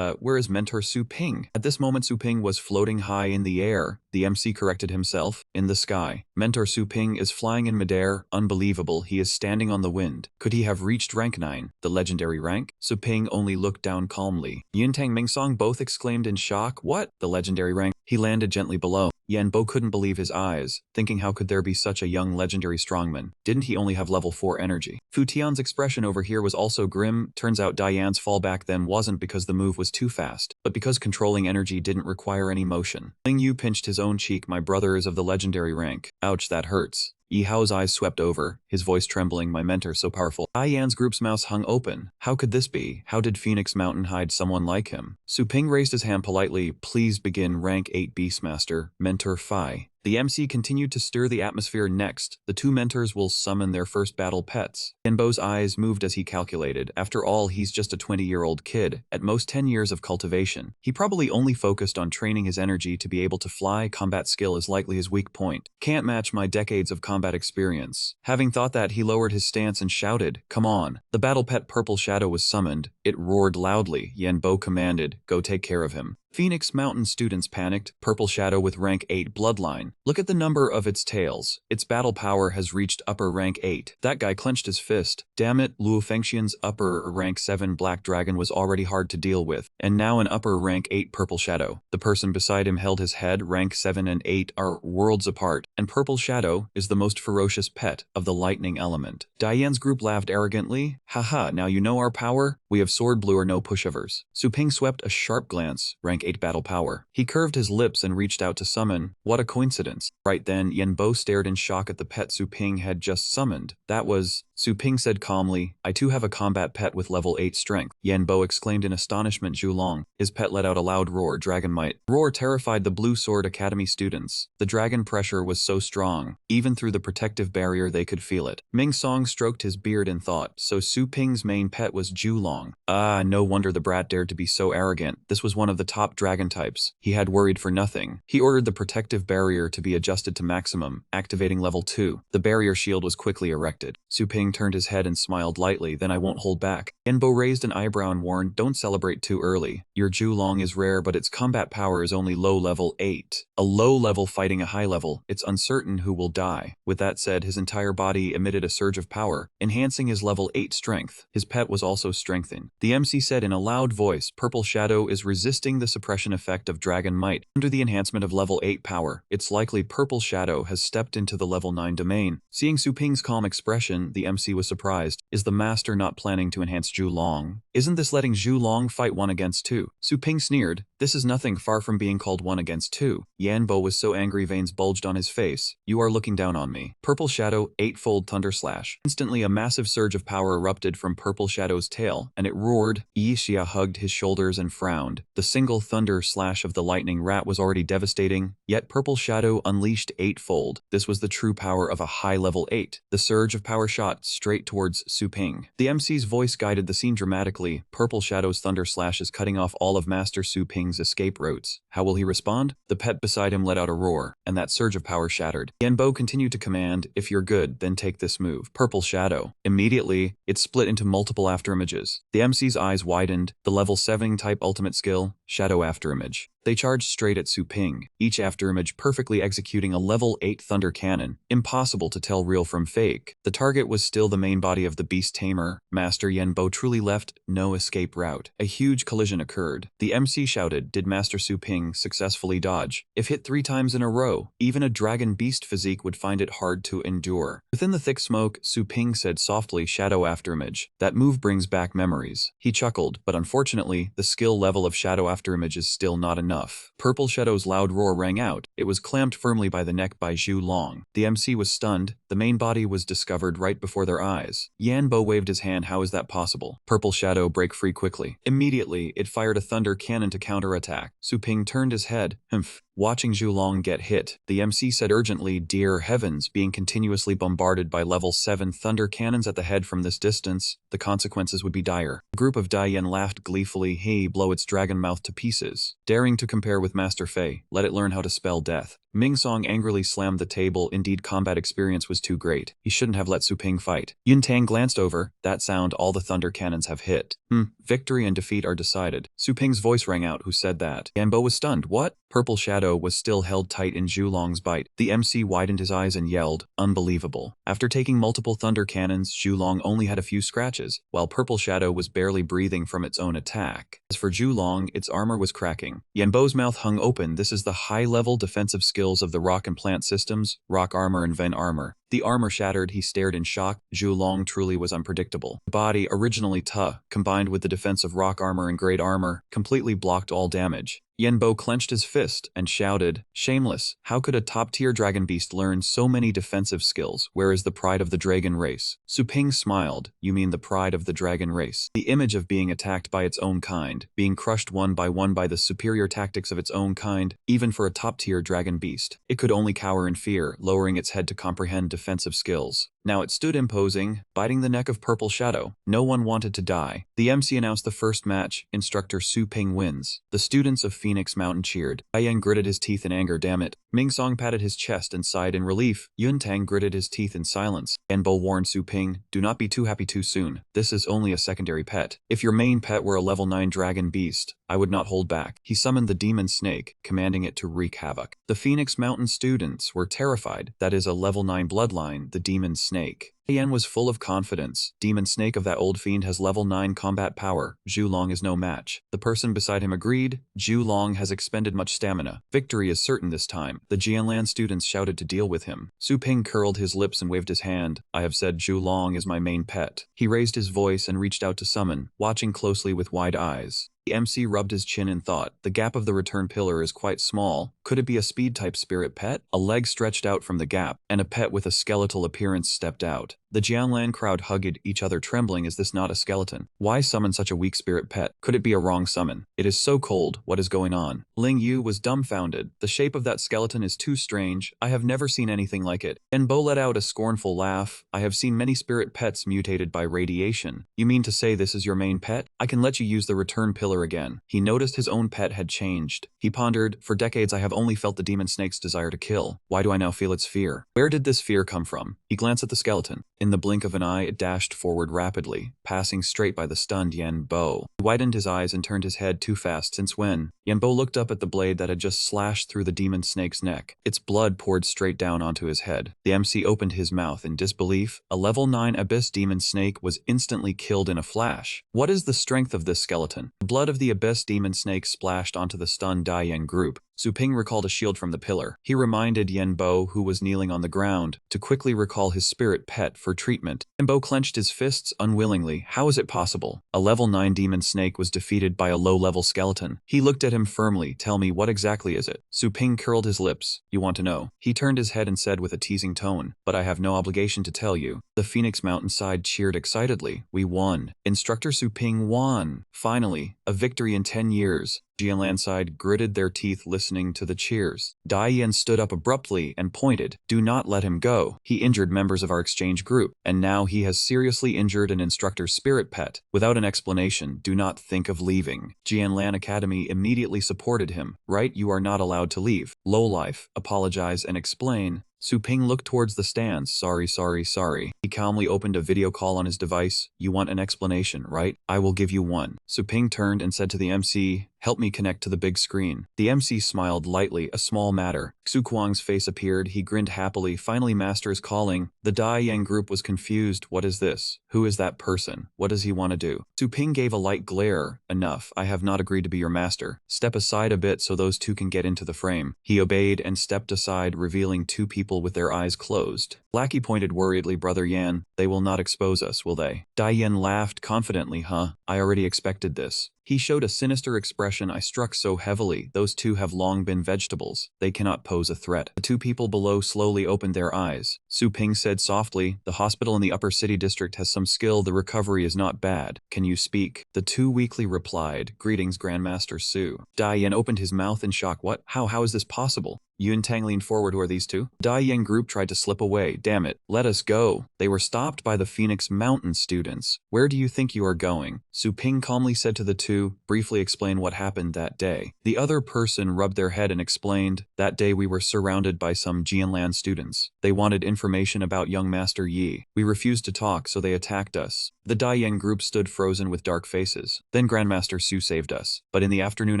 Where is mentor Su Ping? At this moment, Su Ping was floating high in the air. The MC corrected himself. In the sky. Mentor Su Ping is flying in midair. Unbelievable. He is standing on the wind. Could he have reached rank 9? The legendary rank? Su Ping only looked down calmly. Yuntang Mingsong both exclaimed in shock. What? The legendary rank? He landed gently below. Yanbo couldn't believe his eyes, thinking how could there be such a young legendary strongman? Didn't he only have level 4 energy? Fu Tian's expression over here was also grim. Turns out Diane's fallback then wasn't because the move was too fast, but because controlling energy didn't require any motion. Ling Yu pinched his own cheek. My brother is of the legendary rank. Ouch, that hurts. Yi Hao's eyes swept over, his voice trembling. My mentor so powerful. Diane's group's mouths hung open. How could this be? How did Phoenix Mountain hide someone like him? Su Ping raised his hand politely. Please begin rank 8 Beastmaster, Mentor Phi. The MC continued to stir the atmosphere. Next, the two mentors will summon their first battle pets. Yanbo's eyes moved as he calculated. After all, he's just a 20-year-old kid, at most 10 years of cultivation. He probably only focused on training his energy to be able to fly. Combat skill is likely his weak point. Can't match my decades of combat experience. Having thought that, he lowered his stance and shouted, come on. The battle pet Purple Shadow was summoned. It roared loudly. Yanbo commanded, go take care of him. Phoenix Mountain students panicked. Purple Shadow with rank 8 bloodline. Look at the number of its tails. Its battle power has reached upper rank 8. That guy clenched his fist. Damn it, Luo Fengxian's upper rank 7 black dragon was already hard to deal with, and now an upper rank 8 Purple Shadow. The person beside him held his head. Rank 7 and 8 are worlds apart, and Purple Shadow is the most ferocious pet of the lightning element. Diane's group laughed arrogantly. Haha, now you know our power? We have sword blue or no pushovers. Su Ping swept a sharp glance. Rank 8 battle power. He curved his lips and reached out to summon. What a coincidence. Right then, Yanbo stared in shock at the pet Su Ping had just summoned. That was... Su Ping said calmly, I too have a combat pet with level 8 strength. Yanbo exclaimed in astonishment. Zhulong. His pet let out a loud roar. Dragon might. Roar terrified the Blue Sword Academy students. The dragon pressure was so strong. Even through the protective barrier they could feel it. Ming Song stroked his beard in thought. So Su Ping's main pet was Zhulong. Ah, no wonder the brat dared to be so arrogant. This was one of the top dragon types. He had worried for nothing. He ordered the protective barrier to be adjusted to maximum, activating level 2. The barrier shield was quickly erected. Su Ping turned his head and smiled lightly. Then I won't hold back. Yanbo raised an eyebrow and warned, don't celebrate too early. Your Zhulong is rare, but its combat power is only low level 8. A low level fighting a high level. It's uncertain who will die. With that said, his entire body emitted a surge of power, enhancing his level 8 strength. His pet was also strengthened. The MC said in a loud voice, Purple Shadow is resisting the suppression effect of Dragon Might. Under the enhancement of level 8 power, it's likely Purple Shadow has stepped into the level 9 domain. Seeing Su Ping's calm expression, the MC was surprised. Is the master not planning to enhance Zhulong? Isn't this letting Zhulong fight 1 against 2? Su Ping sneered. This is nothing far from being called 1 against 2. Yanbo was so angry veins bulged on his face. You are looking down on me. Purple Shadow, 8-fold Thunder Slash. Instantly a massive surge of power erupted from Purple Shadow's tail, and it roared. Yixia hugged his shoulders and frowned. The single Thunder Slash of the lightning rat was already devastating, yet Purple Shadow unleashed 8-fold. This was the true power of a high level 8. The surge of power shot straight towards Su Ping. The MC's voice guided the scene dramatically. Purple Shadow's Thunder Slash is cutting off all of Master Su Ping's escape routes. How will he respond? The pet beside him let out a roar, and that surge of power shattered. Yanbo continued to command, if you're good, then take this move. Purple Shadow. Immediately, it split into multiple afterimages. The MC's eyes widened. The level 7 type ultimate skill, Shadow Afterimage. They charged straight at Su Ping, each afterimage perfectly executing a level 8 thunder cannon. Impossible to tell real from fake. The target was still the main body of the beast tamer. Master Yanbo truly left no escape route. A huge collision occurred. The MC shouted, did Master Su Ping successfully dodge? If hit 3 times in a row, even a dragon beast physique would find it hard to endure. Within the thick smoke, Su Ping said softly, Shadow Afterimage. That move brings back memories. He chuckled, but unfortunately, the skill level of Shadow Afterimage is still not enough. Purple Shadow's loud roar rang out. It was clamped firmly by the neck by Zhulong. The MC was stunned. The main body was discovered right before their eyes. Yanbo waved his hand. How is that possible? Purple Shadow break free quickly. Immediately, it fired a thunder cannon to counterattack. Su Ping turned his head. Humph. Watching Zhulong get hit, the MC said urgently, dear heavens, being continuously bombarded by level 7 thunder cannons at the head from this distance, the consequences would be dire. A group of Daiyan laughed gleefully. Hey, blow its dragon mouth to pieces. Daring to compare with Master Fei, let it learn how to spell death. Ming Song angrily slammed the table. Indeed, combat experience was too great. He shouldn't have let Su Ping fight. Yun Tang glanced over. That sound, all the thunder cannons have hit. Victory and defeat are decided. Su Ping's voice rang out. Who said that? Yanbo was stunned. What? Purple Shadow was still held tight in Zhulong's bite. The MC widened his eyes and yelled, unbelievable. After taking multiple thunder cannons, Zhulong only had a few scratches, while Purple Shadow was barely breathing from its own attack. As for Zhulong, its armor was cracking. Yanbo's mouth hung open. This is the high-level defensive skills of the rock and plant systems, rock armor and Ven armor. The armor shattered. He stared in shock. Zhulong truly was unpredictable. The body, originally tough, combined with the defense of rock armor and great armor, completely blocked all damage. Yanbo clenched his fist and shouted, shameless, how could a top-tier dragon beast learn so many defensive skills? Where is the pride of the dragon race? Su Ping smiled. You mean the pride of the dragon race? The image of being attacked by its own kind, being crushed one by the superior tactics of its own kind, even for a top-tier dragon beast. It could only cower in fear, lowering its head to comprehend defensive skills. Now it stood imposing, biting the neck of Purple Shadow. No one wanted to die. The MC announced the first match. Instructor Su Ping wins. The students of Phoenix Mountain cheered. Diane gritted his teeth in anger. Damn it. Ming Song patted his chest and sighed in relief. Yun Tang gritted his teeth in silence. Yanbo warned Su Ping, do not be too happy too soon. This is only a secondary pet. If your main pet were a level 9 dragon beast, I would not hold back. He summoned the demon snake, commanding it to wreak havoc. The Phoenix Mountain students were terrified. That is a level 9 bloodline, the demon snake. Yan was full of confidence. Demon snake of that old fiend has level 9 combat power. Zhu Long is no match. The person beside him agreed. Zhu Long has expended much stamina. Victory is certain this time. The Jianlan students shouted to deal with him. Su Ping curled his lips and waved his hand. I have said Zhu Long is my main pet. He raised his voice and reached out to summon, watching closely with wide eyes. The MC rubbed his chin in thought. The gap of the return pillar is quite small. Could it be a speed-type spirit pet? A leg stretched out from the gap, and a pet with a skeletal appearance stepped out. The Jianlan crowd hugged each other trembling. Is this not a skeleton? Why summon such a weak spirit pet? Could it be a wrong summon? It is so cold. What is going on? Ling Yu was dumbfounded. The shape of that skeleton is too strange. I have never seen anything like it. Enbo let out a scornful laugh. I have seen many spirit pets mutated by radiation. You mean to say this is your main pet? I can let you use the return pillar again. He noticed his own pet had changed. He pondered, for decades I have only felt the demon snake's desire to kill. Why do I now feel its fear? Where did this fear come from? He glanced at the skeleton. In the blink of an eye, it dashed forward rapidly, passing straight by the stunned Yan Bo. He widened his eyes and turned his head too fast. Since when? Yan Bo looked up at the blade that had just slashed through the demon snake's neck. Its blood poured straight down onto his head. The MC opened his mouth in disbelief. A level 9 abyss demon snake was instantly killed in a flash. What is the strength of this skeleton? The blood of the abyss demon snake splashed onto the stunned Dai group. Su Ping recalled a shield from the pillar. He reminded Yan Bo, who was kneeling on the ground, to quickly recall his spirit pet for treatment. Yan Bo clenched his fists unwillingly. How is it possible? A level 9 demon snake was defeated by a low-level skeleton. He looked at him firmly. Tell me, what exactly is it? Su Ping curled his lips. You want to know? He turned his head and said with a teasing tone, but I have no obligation to tell you. The Phoenix Mountainside cheered excitedly. We won. Instructor Su Ping won. Finally, a victory in 10 years. Jianlan side gritted their teeth listening to the cheers. Dai Yan stood up abruptly and pointed. Do not let him go. He injured members of our exchange group, and now he has seriously injured an instructor's spirit pet. Without an explanation, do not think of leaving. Jianlan Academy immediately supported him. Right, you are not allowed to leave. Lowlife, apologize and explain. Su Ping looked towards the stands. Sorry. He calmly opened a video call on his device. You want an explanation, right? I will give you one. Su Ping turned and said to the MC, help me connect to the big screen. The MC smiled lightly, a small matter. Xu Kuang's face appeared. He grinned happily. Finally, master is calling. The Dai Yang group was confused. What is this? Who is that person? What does he want to do? Su Ping gave a light glare. Enough. I have not agreed to be your master. Step aside a bit so those two can get into the frame. He obeyed and stepped aside, revealing two people with their eyes closed. Lackey pointed worriedly. Brother Yan, they will not expose us, will they? Dai Yan laughed confidently. Huh? I already expected this. He showed a sinister expression. I struck so heavily. Those two have long been vegetables. They cannot pose a threat. The two people below slowly opened their eyes. Su Ping said softly, the hospital in the upper city district has some skill. The recovery is not bad. Can you speak? The two weakly replied, greetings Grandmaster Su. Dai Yan opened his mouth in shock. What? How is this possible? Yun Tang leaned forward. Who are these two? Dai Yang group tried to slip away. Damn it. Let us go. They were stopped by the Phoenix Mountain students. Where do you think you are going? Su Ping calmly said to the two, briefly explain what happened that day. The other person rubbed their head and explained, that day we were surrounded by some Jianlan students. They wanted information about young Master Yi. We refused to talk, so they attacked us. The Dai Yang group stood frozen with dark faces. Then Grandmaster Su saved us. But in the afternoon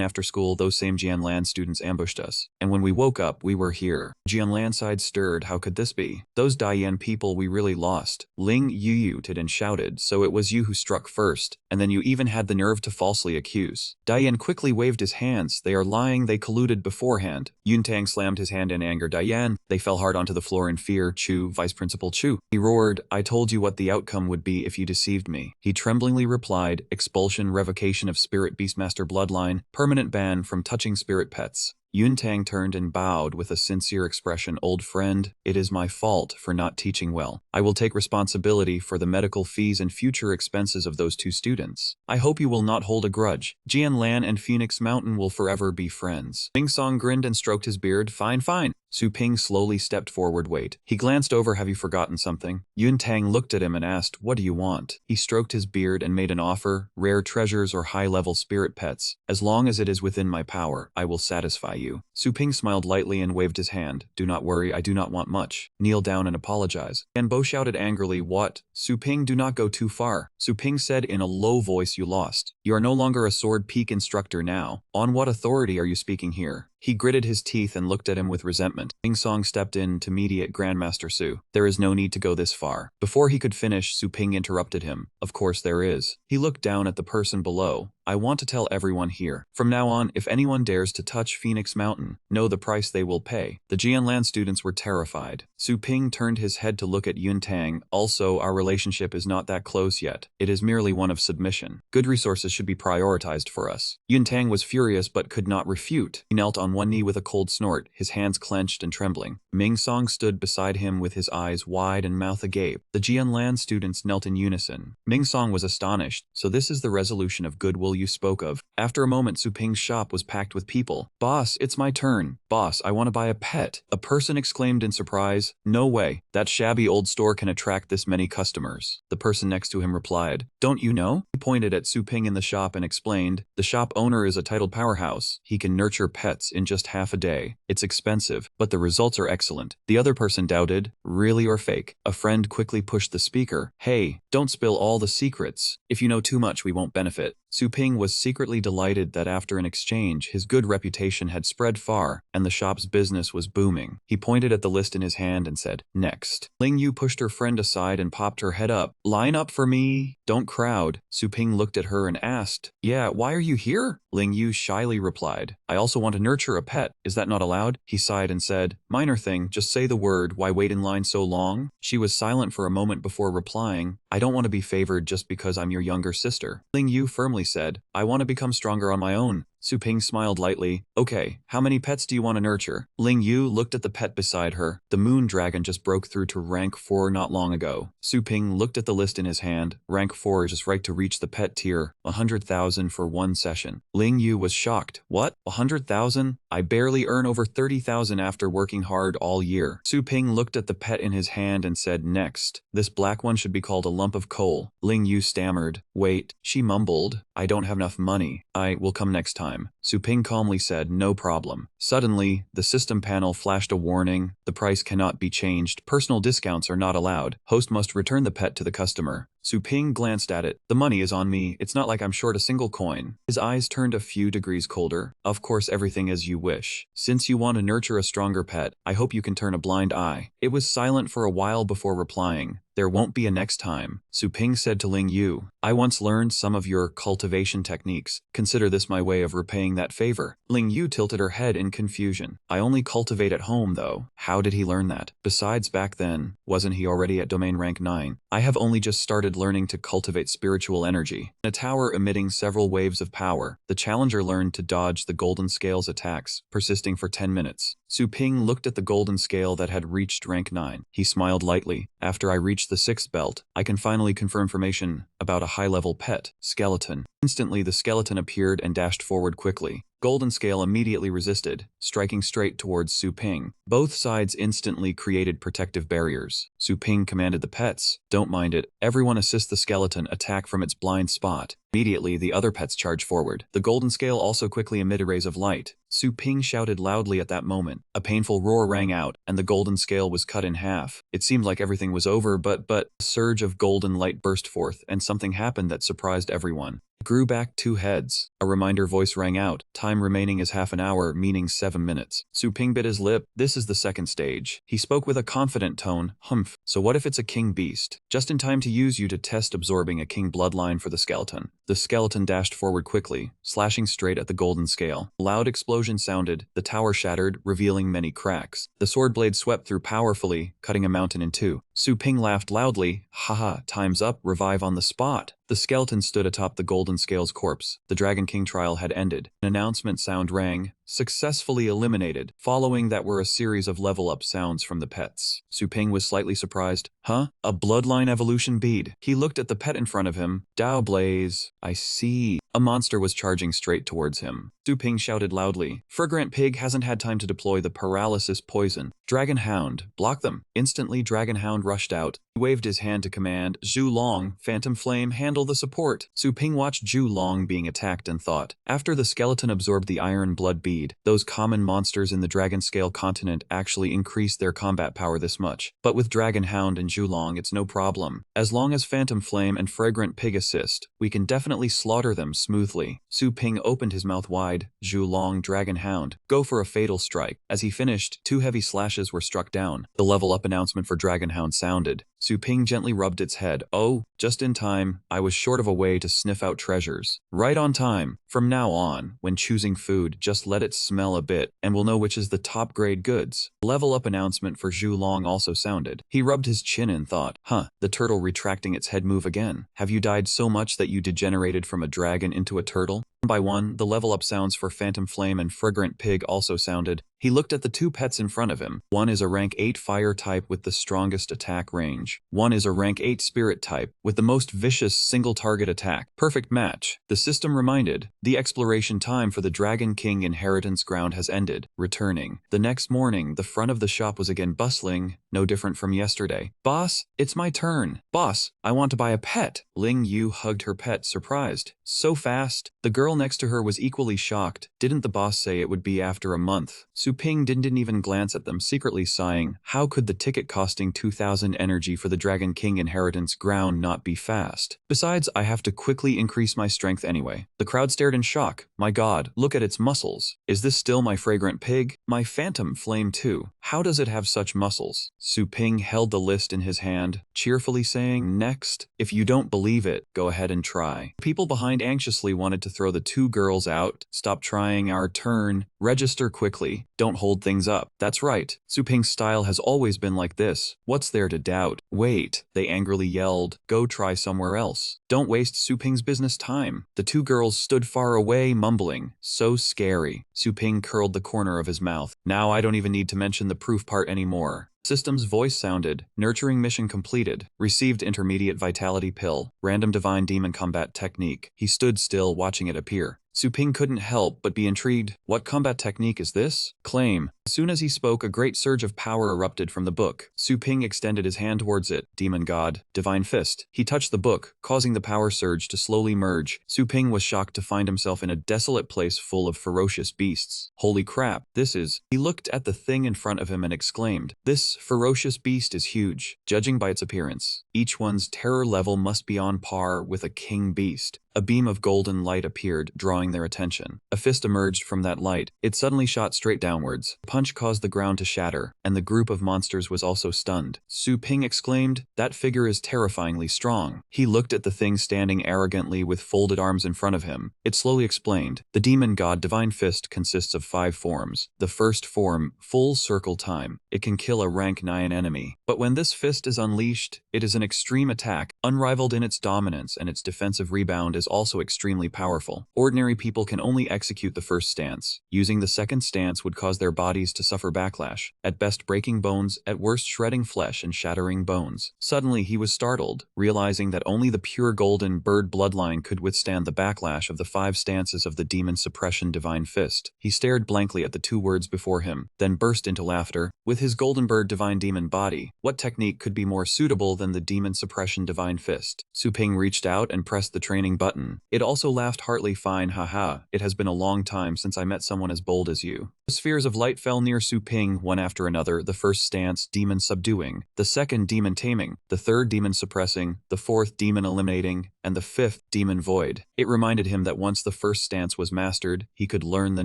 after school, those same Jianlan students ambushed us. And when we woke up, we were here. Jianlan side stirred. How could this be? Those Dai Yan people we really lost. Ling Yu yuted and shouted, so it was you who struck first, and then you even had the nerve to falsely accuse. Dai Yan quickly waved his hands. They are lying. They colluded beforehand. Yun Tang slammed his hand in anger. Dai Yan. They fell hard onto the floor in fear. Chu, Vice Principal Chu. He roared, I told you what the outcome would be if you deceived me. He tremblingly replied, expulsion, revocation of Spirit Beastmaster bloodline, permanent ban from touching spirit pets. Yun Tang turned and bowed with a sincere expression. Old friend, it is my fault for not teaching well. I will take responsibility for the medical fees and future expenses of those two students. I hope you will not hold a grudge. Jianlan and Phoenix Mountain will forever be friends. Ming Song grinned and stroked his beard. Fine. Su Ping slowly stepped forward. Wait. He glanced over. Have you forgotten something? Yun Tang looked at him and asked, what do you want? He stroked his beard and made an offer, rare treasures or high-level spirit pets. As long as it is within my power, I will satisfy you. Su Ping smiled lightly and waved his hand. Do not worry, I do not want much. Kneel down and apologize. And Bo shouted angrily, what? Su Ping, do not go too far. Su Ping said in a low voice, you lost. You are no longer a sword peak instructor now. On what authority are you speaking here? He gritted his teeth and looked at him with resentment. Ming Song stepped in to mediate Grandmaster Su. There is no need to go this far. Before he could finish, Su Ping interrupted him. Of course there is. He looked down at the person below. I want to tell everyone here. From now on, if anyone dares to touch Phoenix Mountain, know the price they will pay. The Jianlan students were terrified. Su Ping turned his head to look at Yun Tang. Also, our relationship is not that close yet. It is merely one of submission. Good resources should be prioritized for us. Yun Tang was furious but could not refute. He knelt on one knee with a cold snort, his hands clenched and trembling. Ming Song stood beside him with his eyes wide and mouth agape. The Jianlan students knelt in unison. Ming Song was astonished. So this is the resolution of goodwill you spoke of. After a moment, Su Ping's shop was packed with people. Boss, it's my turn. Boss, I want to buy a pet. A person exclaimed in surprise. No way. That shabby old store can attract this many customers. The person next to him replied. Don't you know? He pointed at Su Ping in the shop and explained. The shop owner is a titled powerhouse. He can nurture pets in just half a day. It's expensive, but the results are excellent. The other person doubted. Really or fake? A friend quickly pushed the speaker. Hey, don't spill all the secrets. If you know too much, we won't benefit. Su Ping was secretly delighted that after an exchange, his good reputation had spread far, and the shop's business was booming. He pointed at the list in his hand and said, next. Ling Yu pushed her friend aside and popped her head up. Line up for me. Don't crowd. Su Ping looked at her and asked, yeah, why are you here? Ling Yu shyly replied, I also want to nurture a pet. Is that not allowed? He sighed and said, minor thing, just say the word. Why wait in line so long? She was silent for a moment before replying, I don't want to be favored just because I'm your younger sister. Ling Yu firmly said, I want to become stronger on my own. Su Ping smiled lightly. Okay, how many pets do you want to nurture? Ling Yu looked at the pet beside her. The moon dragon just broke through to rank 4 not long ago. Su Ping looked at the list in his hand. Rank 4 is just right to reach the pet tier. 100,000 for one session. Ling Yu was shocked. What? 100,000? I barely earn over 30,000 after working hard all year. Su Ping looked at the pet in his hand and said, next. This black one should be called a lump of coal. Ling Yu stammered. Wait, she mumbled. I don't have enough money. I will come next time. Su Ping calmly said, no problem. Suddenly, the system panel flashed a warning. The price cannot be changed. Personal discounts are not allowed. Host must return the pet to the customer. Su Ping glanced at it. The money is on me. It's not like I'm short a single coin. His eyes turned a few degrees colder. Of course, everything as you wish. Since you want to nurture a stronger pet, I hope you can turn a blind eye. It was silent for a while before replying. There won't be a next time. Su Ping said to Ling Yu, I once learned some of your cultivation techniques. Consider this my way of repaying that favor. Ling Yu tilted her head in confusion. I only cultivate at home, though. How did he learn that? Besides, back then, wasn't he already at domain rank 9? I have only just started learning to cultivate spiritual energy. In a tower emitting several waves of power, the challenger learned to dodge the golden scale's attacks, persisting for 10 minutes. Su Ping looked at the golden scale that had reached rank 9. He smiled lightly. After I reached the 6th belt, I can finally confer information about a high-level pet, skeleton. Instantly, the skeleton appeared and dashed forward quickly. Golden Scale immediately resisted, striking straight towards Su Ping. Both sides instantly created protective barriers. Su Ping commanded the pets, don't mind it, everyone assist the skeleton attack from its blind spot. Immediately, the other pets charged forward. The Golden Scale also quickly emitted rays of light. Su Ping shouted loudly at that moment. A painful roar rang out, and the Golden Scale was cut in half. It seemed like everything was over, but a surge of golden light burst forth, and something happened that surprised everyone. It grew back 2 heads. A reminder voice rang out. Time remaining is half an hour, meaning 7 minutes. Su Ping bit his lip. This is the 2nd stage. He spoke with a confident tone. Humph. So what if it's a king beast? Just in time to use you to test absorbing a king bloodline for the skeleton. The skeleton dashed forward quickly, slashing straight at the Golden Scale. A loud explosion sounded. The tower shattered, revealing many cracks. The sword blade swept through powerfully, cutting a mountain in 2. Su Ping laughed loudly. Haha, time's up, revive on the spot. The skeleton stood atop the Golden Scale's corpse. The Dragon King trial had ended. An announcement sound rang. Successfully eliminated. Following that were a series of level up sounds from the pets. Su Ping was slightly surprised. Huh? A bloodline evolution bead. He looked at the pet in front of him. Dao Blaze. I see. A monster was charging straight towards him. Su Ping shouted loudly. Fragrant Pig hasn't had time to deploy the paralysis poison. Dragon Hound, block them. Instantly, Dragon Hound rushed out. He waved his hand to command. Zhu Long, Phantom Flame, handle the support. Su Ping watched Zhu Long being attacked and thought. After the skeleton absorbed the iron blood bead, those common monsters in the Dragon Scale continent actually increased their combat power this much. But with Dragon Hound and Zhu Long, it's no problem. As long as Phantom Flame and Fragrant Pig assist, we can definitely slaughter them smoothly. Su Ping opened his mouth wide. Zhu Long, Dragon Hound, go for a fatal strike. As he finished, 2 heavy slashes were struck down. The level up announcement for Dragon Hound sounded. Su Ping gently rubbed its head. Oh, just in time. I was short of a way to sniff out treasures. Right on time. From now on, when choosing food, just let it smell a bit, and we'll know which is the top grade goods. Level up announcement for Zhu Long also sounded. He rubbed his chin and thought, the turtle retracting its head move again. Have you died so much that you degenerated from a dragon into a turtle? One by one, the level up sounds for Phantom Flame and Fragrant Pig also sounded. He looked at the 2 pets in front of him. One is a rank 8 fire type with the strongest attack range. One is a rank 8 spirit type with the most vicious single target attack. Perfect match. The system reminded. The exploration time for the Dragon King inheritance ground has ended. Returning. The next morning, the front of the shop was again bustling, no different from yesterday. Boss, it's my turn. Boss, I want to buy a pet. Ling Yu hugged her pet, surprised. So fast. The girl next to her was equally shocked. Didn't the boss say it would be after a month? Su Ping didn't even glance at them, secretly sighing. How could the ticket costing 2,000 energy for the Dragon King inheritance ground not be fast? Besides, I have to quickly increase my strength anyway. The crowd stared in shock. My god, look at its muscles. Is this still my Fragrant Pig? My Phantom Flame too. How does it have such muscles? Su Ping held the list in his hand, cheerfully saying, next. If you don't believe it, go ahead and try. People behind anxiously wanted to throw the 2 girls out. Stop trying, our turn. Register quickly. Don't hold things up. That's right. Su Ping's style has always been like this. What's there to doubt? Wait, they angrily yelled. Go try somewhere else. Don't waste Su Ping's business time. The 2 girls stood far away, mumbling. So scary. Su Ping curled the corner of his mouth. Now I don't even need to mention the proof part anymore. System's voice sounded. Nurturing mission completed. Received intermediate vitality pill. Random divine demon combat technique. He stood still, watching it appear. Su Ping couldn't help but be intrigued. What combat technique is this? Claim. As soon as he spoke, a great surge of power erupted from the book. Su Ping extended his hand towards it. Demon God. Divine Fist. He touched the book, causing the power surge to slowly merge. Su Ping was shocked to find himself in a desolate place full of ferocious beasts. Holy crap, this is... He looked at the thing in front of him and exclaimed, this ferocious beast is huge, judging by its appearance. Each one's terror level must be on par with a king beast. A beam of golden light appeared, drawing their attention. A fist emerged from that light. It suddenly shot straight downwards. A punch caused the ground to shatter, and the group of monsters was also stunned. Su Ping exclaimed, that figure is terrifyingly strong. He looked at the thing standing arrogantly with folded arms in front of him. It slowly explained, the demon god Divine Fist consists of 5 forms. The first form, Full Circle Time. It can kill a rank 9 enemy. But when this fist is unleashed, it is an extreme attack, unrivaled in its dominance, and its defensive rebound is also extremely powerful. Ordinary people can only execute the first stance. Using the second stance would cause their bodies to suffer backlash, at best breaking bones, at worst shredding flesh and shattering bones. Suddenly he was startled, realizing that only the pure golden bird bloodline could withstand the backlash of the 5 stances of the demon suppression Divine Fist. He stared blankly at the 2 words before him, then burst into laughter. With his golden bird divine demon body, what technique could be more suitable than the demon suppression Divine Fist? Su Ping reached out and pressed the training button. It also laughed heartily. Fine, haha, it has been a long time since I met someone as bold as you. The spheres of light fell near Su Ping, one after another. The first stance, demon subduing. The second, demon taming. The third, demon suppressing. The fourth, demon eliminating. And the fifth, demon void. It reminded him that once the first stance was mastered, he could learn the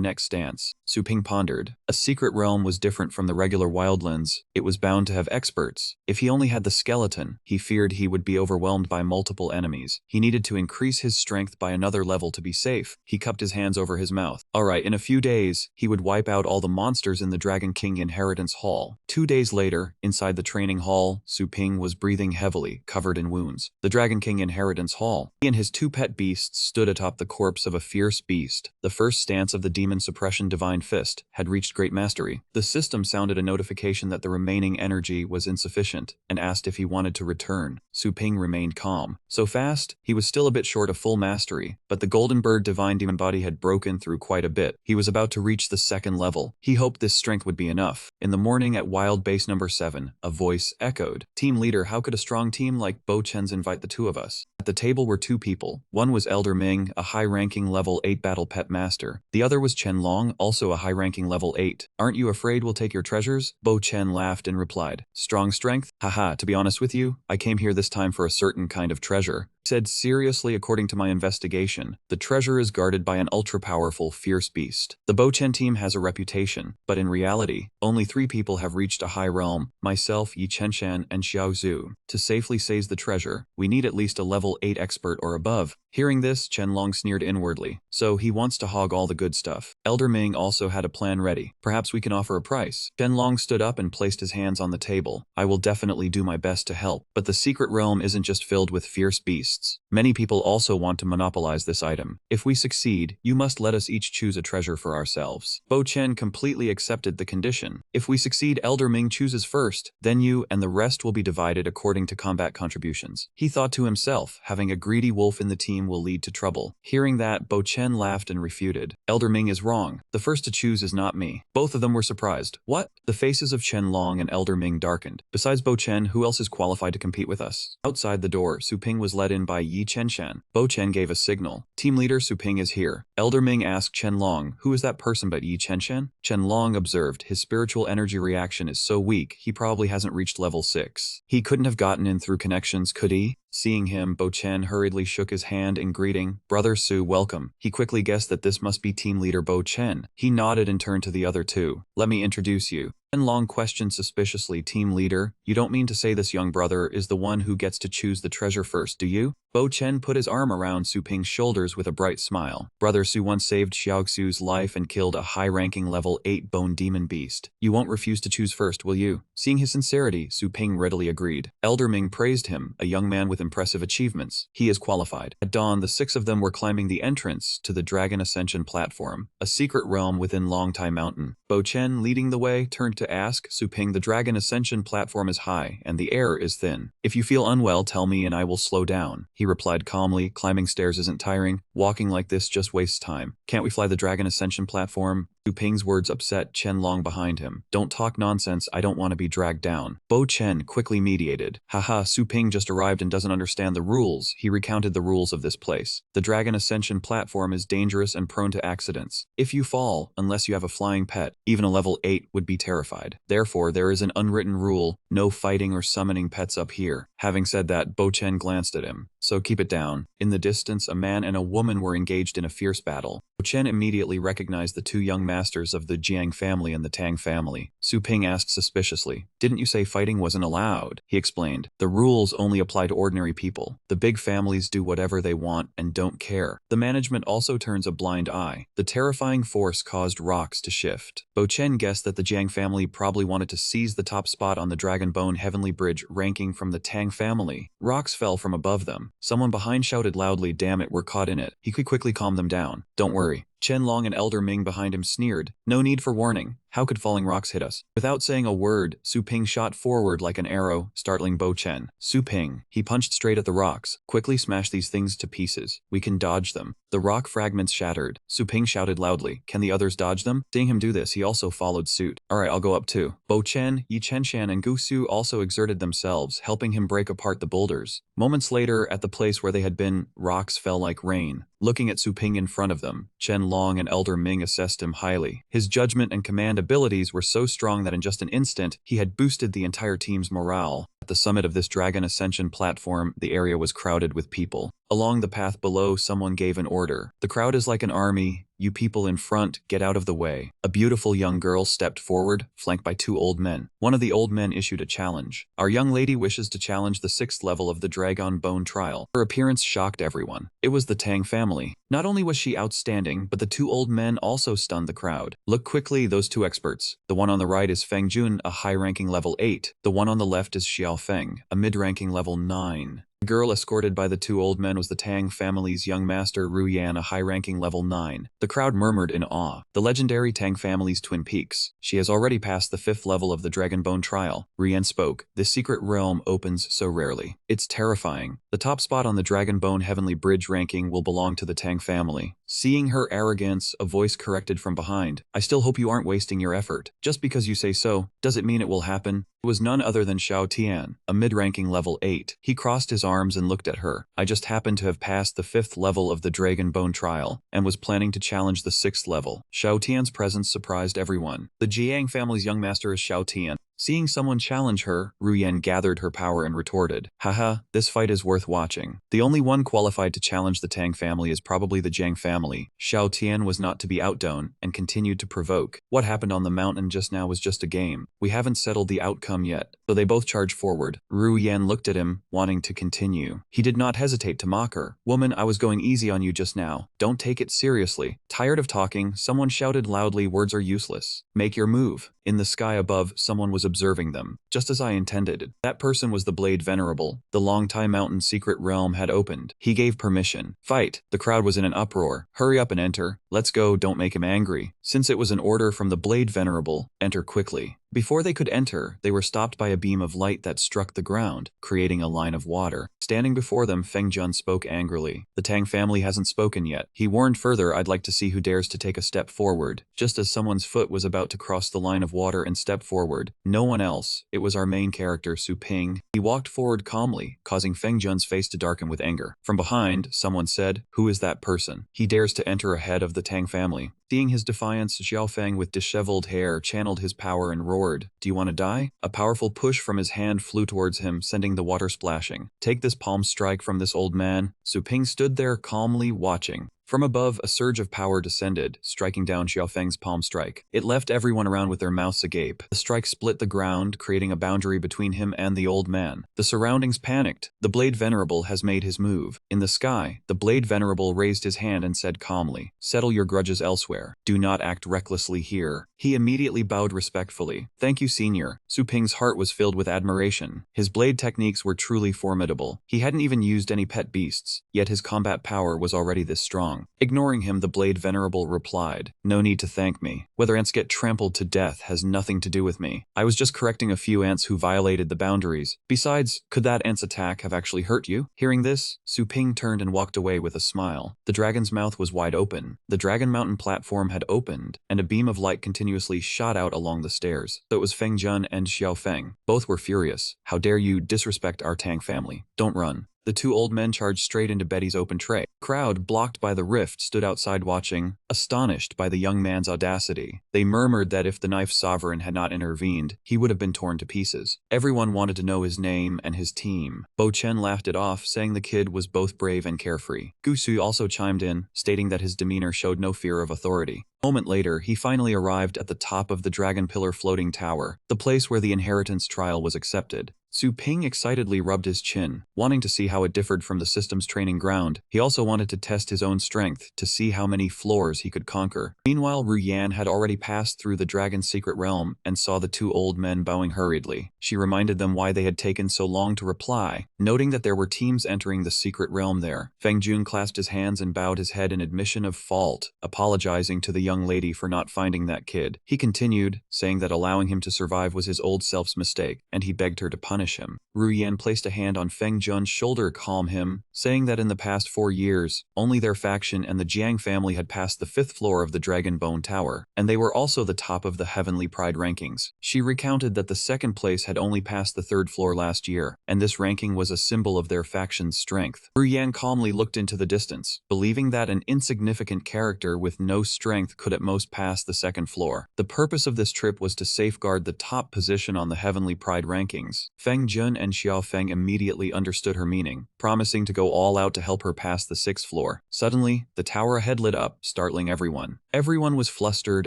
next stance. Su Ping pondered. A secret realm was different from the regular wildlands. It was bound to have experts. If he only had the skeleton, he feared he would be overwhelmed by multiple enemies. He needed to increase his strength by another level to be safe. He cupped his hands over his mouth. Alright, in a few days, he would wipe out all the monsters in the Dragon King Inheritance Hall. 2 days later, inside the training hall, Su Ping was breathing heavily, covered in wounds. The Dragon King Inheritance Hall. He and his 2 pet beasts stood atop the corpse of a fierce beast. The first stance of the Demon Suppression Divine Fist had reached great mastery. The system sounded a notification that the remaining energy was insufficient, and asked if he wanted to return. Su Ping remained calm. So fast, he was still a bit short of full mastery, but the Golden Bird Divine Demon Body had broken through quite a bit. He was about to reach the 2nd level. He hoped this strength would be enough. In the morning at Wild Base number 7, a voice echoed. Team leader, how could a strong team like Bo Chen's invite the 2 of us? At the table were 2 people. One was Elder Ming, a high-ranking level 8 battle pet master. The other was Chen Long, also a high-ranking level 8. Aren't you afraid we'll take your treasures? Bo Chen laughed and replied. Strong strength? Haha, to be honest with you, I came here this time for a certain kind of treasure. Said seriously, according to my investigation, the treasure is guarded by an ultra-powerful, fierce beast. The Bo Chen team has a reputation, but in reality, only 3 people have reached a high realm, myself, Yi Chenshan, and Xiao Zhu. To safely seize the treasure, we need at least a level 8 expert or above. Hearing this, Chen Long sneered inwardly. So he wants to hog all the good stuff. Elder Ming also had a plan ready. Perhaps we can offer a price. Chen Long stood up and placed his hands on the table. I will definitely do my best to help. But the secret realm isn't just filled with fierce beasts. Many people also want to monopolize this item. If we succeed, you must let us each choose a treasure for ourselves. Bo Chen completely accepted the condition. If we succeed, Elder Ming chooses first, then you and the rest will be divided according to combat contributions. He thought to himself, having a greedy wolf in the team will lead to trouble. Hearing that, Bo Chen laughed and refuted. Elder Ming is wrong. The first to choose is not me. Both of them were surprised. What? The faces of Chen Long and Elder Ming darkened. Besides Bo Chen, who else is qualified to compete with us? Outside the door, Su Ping was led in by Yi Chenshan. Bo Chen gave a signal. Team leader Su Ping is here. Elder Ming asked Chen Long, who is that person but Yi Chenshan? Chen Long observed, his spiritual energy reaction is so weak, he probably hasn't reached level 6. He couldn't have gotten in through connections, could he? Seeing him, Bo Chen hurriedly shook his hand in greeting. Brother Su, welcome. He quickly guessed that this must be team leader Bo Chen. He nodded and turned to the other 2. Let me introduce you. Chen Long questioned suspiciously, team leader, you don't mean to say this young brother is the one who gets to choose the treasure first, do you? Bo Chen put his arm around Su Ping's shoulders with a bright smile. Brother Su once saved Xiaoxu's life and killed a high-ranking level 8 bone demon beast. You won't refuse to choose first, will you? Seeing his sincerity, Su Ping readily agreed. Elder Ming praised him, a young man with impressive achievements. He is qualified. At dawn, the 6 of them were climbing the entrance to the Dragon Ascension platform, a secret realm within Longtai Mountain. Bo Chen, leading the way, turned to ask Su Ping, the Dragon Ascension platform is high, and the air is thin. If you feel unwell, tell me and I will slow down. He replied calmly, climbing stairs isn't tiring, walking like this just wastes time. Can't we fly the Dragon Ascension platform? Su Ping's words upset Chen Long behind him. Don't talk nonsense, I don't want to be dragged down. Bo Chen quickly mediated. Haha, Su Ping just arrived and doesn't understand the rules. He recounted the rules of this place. The Dragon Ascension platform is dangerous and prone to accidents. If you fall, unless you have a flying pet, even a level 8 would be terrified. Therefore, there is an unwritten rule, no fighting or summoning pets up here. Having said that, Bo Chen glanced at him. So keep it down. In the distance, a man and a woman were engaged in a fierce battle. Bo Chen immediately recognized the 2 young masters of the Jiang family and the Tang family. Su Ping asked suspiciously, didn't you say fighting wasn't allowed? He explained, the rules only apply to ordinary people. The big families do whatever they want and don't care. The management also turns a blind eye. The terrifying force caused rocks to shift. Bo Chen guessed that the Jiang family probably wanted to seize the top spot on the Dragon Bone Heavenly Bridge ranking from the Tang family. Rocks fell from above them. Someone behind shouted loudly, damn it, we're caught in it. He could quickly calm them down. Don't worry. Chen Long and Elder Ming behind him sneered. No need for warning. How could falling rocks hit us? Without saying a word, Su Ping shot forward like an arrow, startling Bo Chen. Su Ping. He punched straight at the rocks. Quickly smash these things to pieces. We can dodge them. The rock fragments shattered. Su Ping shouted loudly. Can the others dodge them? Seeing him do this, he also followed suit. Alright, I'll go up too. Bo Chen, Yi Chenshan, and Gu Su also exerted themselves, helping him break apart the boulders. Moments later, at the place where they had been, rocks fell like rain. Looking at Su Ping in front of them, Chen Long and Elder Ming assessed him highly. His judgment and command abilities were so strong that in just an instant, he had boosted the entire team's morale. At the summit of this Dragon Ascension platform, the area was crowded with people. Along the path below, someone gave an order. The crowd is like an army. You people in front, get out of the way. A beautiful young girl stepped forward, flanked by 2 old men. One of the old men issued a challenge. Our young lady wishes to challenge the 6th level of the Dragon Bone trial. Her appearance shocked everyone. It was the Tang family. Not only was she outstanding, but the 2 old men also stunned the crowd. Look quickly, those 2 experts. The one on the right is Feng Jun, a high-ranking level 8. The one on the left is Xiao Feng, a mid-ranking level 9. The girl escorted by the 2 old men was the Tang family's young master Ru Yan, a high-ranking level 9. The crowd murmured in awe. The legendary Tang family's twin peaks. She has already passed the 5th level of the Dragon Bone trial. Ru Yan spoke. This secret realm opens so rarely. It's terrifying. The top spot on the Dragon Bone Heavenly Bridge ranking will belong to the Tang family. Seeing her arrogance, a voice corrected from behind. I still hope you aren't wasting your effort. Just because you say so, does it mean it will happen? It was none other than Xiao Tian, a mid-ranking level 8. He crossed his arms and looked at her. I just happened to have passed the 5th level of the Dragon Bone trial, and was planning to challenge the 6th level. Xiao Tian's presence surprised everyone. The Jiang family's young master is Xiao Tian. Seeing someone challenge her, Ru Yan gathered her power and retorted, haha, this fight is worth watching. The only one qualified to challenge the Tang family is probably the Jiang family. Xiao Tian was not to be outdone, and continued to provoke. What happened on the mountain just now was just a game. We haven't settled the outcome yet. So they both charged forward. Ru Yan looked at him, wanting to continue. He did not hesitate to mock her. Woman, I was going easy on you just now. Don't take it seriously. Tired of talking, someone shouted loudly, words are useless. Make your move. In the sky above, someone was observing them, just as I intended. That person was the Blade Venerable. The Longtai Mountain secret realm had opened. He gave permission. Fight! The crowd was in an uproar. Hurry up and enter. Let's go, don't make him angry. Since it was an order from the Blade Venerable, enter quickly. Before they could enter, they were stopped by a beam of light that struck the ground, creating a line of water. Standing before them, Feng Jun spoke angrily. The Tang family hasn't spoken yet. He warned further, I'd like to see who dares to take a step forward. Just as someone's foot was about to cross the line of water and step forward, no one else. It was our main character, Su Ping. He walked forward calmly, causing Feng Jun's face to darken with anger. From behind, someone said, who is that person? He dares to enter ahead of the Tang family. Seeing his defiance, Xiao Feng with disheveled hair channeled his power and roared, do you want to die? A powerful push from his hand flew towards him, sending the water splashing. Take this palm strike from this old man. Su Ping stood there calmly watching. From above, a surge of power descended, striking down Xiao Feng's palm strike. It left everyone around with their mouths agape. The strike split the ground, creating a boundary between him and the old man. The surroundings panicked. The Blade Venerable has made his move. In the sky, the Blade Venerable raised his hand and said calmly, settle your grudges elsewhere. Do not act recklessly here. He immediately bowed respectfully. Thank you, senior. Su Ping's heart was filled with admiration. His blade techniques were truly formidable. He hadn't even used any pet beasts, yet his combat power was already this strong. Ignoring him, the Blade Venerable replied, no need to thank me. Whether ants get trampled to death has nothing to do with me. I was just correcting a few ants who violated the boundaries. Besides, could that ant's attack have actually hurt you? Hearing this, Su Ping turned and walked away with a smile. The dragon's mouth was wide open. The Dragon Mountain platform had opened, and a beam of light continuously shot out along the stairs. So it was Feng Jun and Xiao Feng. Both were furious. How dare you disrespect our Tang family? Don't run. The 2 old men charged straight into Betty's open tray. The crowd, blocked by the rift, stood outside watching, astonished by the young man's audacity. They murmured that if the knife's sovereign had not intervened, he would have been torn to pieces. Everyone wanted to know his name and his team. Bo Chen laughed it off, saying the kid was both brave and carefree. Gu Sui also chimed in, stating that his demeanor showed no fear of authority. A moment later, he finally arrived at the top of the Dragon Pillar floating tower, the place where the inheritance trial was accepted. Su Ping excitedly rubbed his chin, wanting to see how it differed from the system's training ground. He also wanted to test his own strength, to see how many floors he could conquer. Meanwhile, Ru Yan had already passed through the dragon's secret realm and saw the 2 old men bowing hurriedly. She reminded them why they had taken so long to reply, noting that there were teams entering the secret realm there. Feng Jun clasped his hands and bowed his head in admission of fault, apologizing to the young lady for not finding that kid. He continued, saying that allowing him to survive was his old self's mistake, and he begged her to punish him. Ru Yan placed a hand on Feng Jun's shoulder to calm him, saying that in the past 4 years, only their faction and the Jiang family had passed the 5th floor of the Dragon Bone Tower, and they were also the top of the Heavenly Pride rankings. She recounted that the 2nd place had only passed the 3rd floor last year, and this ranking was a symbol of their faction's strength. Ru Yan calmly looked into the distance, believing that an insignificant character with no strength could at most pass the second floor. The purpose of this trip was to safeguard the top position on the Heavenly Pride rankings. Feng Jun and Xiao Feng immediately understood her meaning, promising to go all out to help her pass the sixth floor. Suddenly, the tower ahead lit up, startling everyone. Everyone was flustered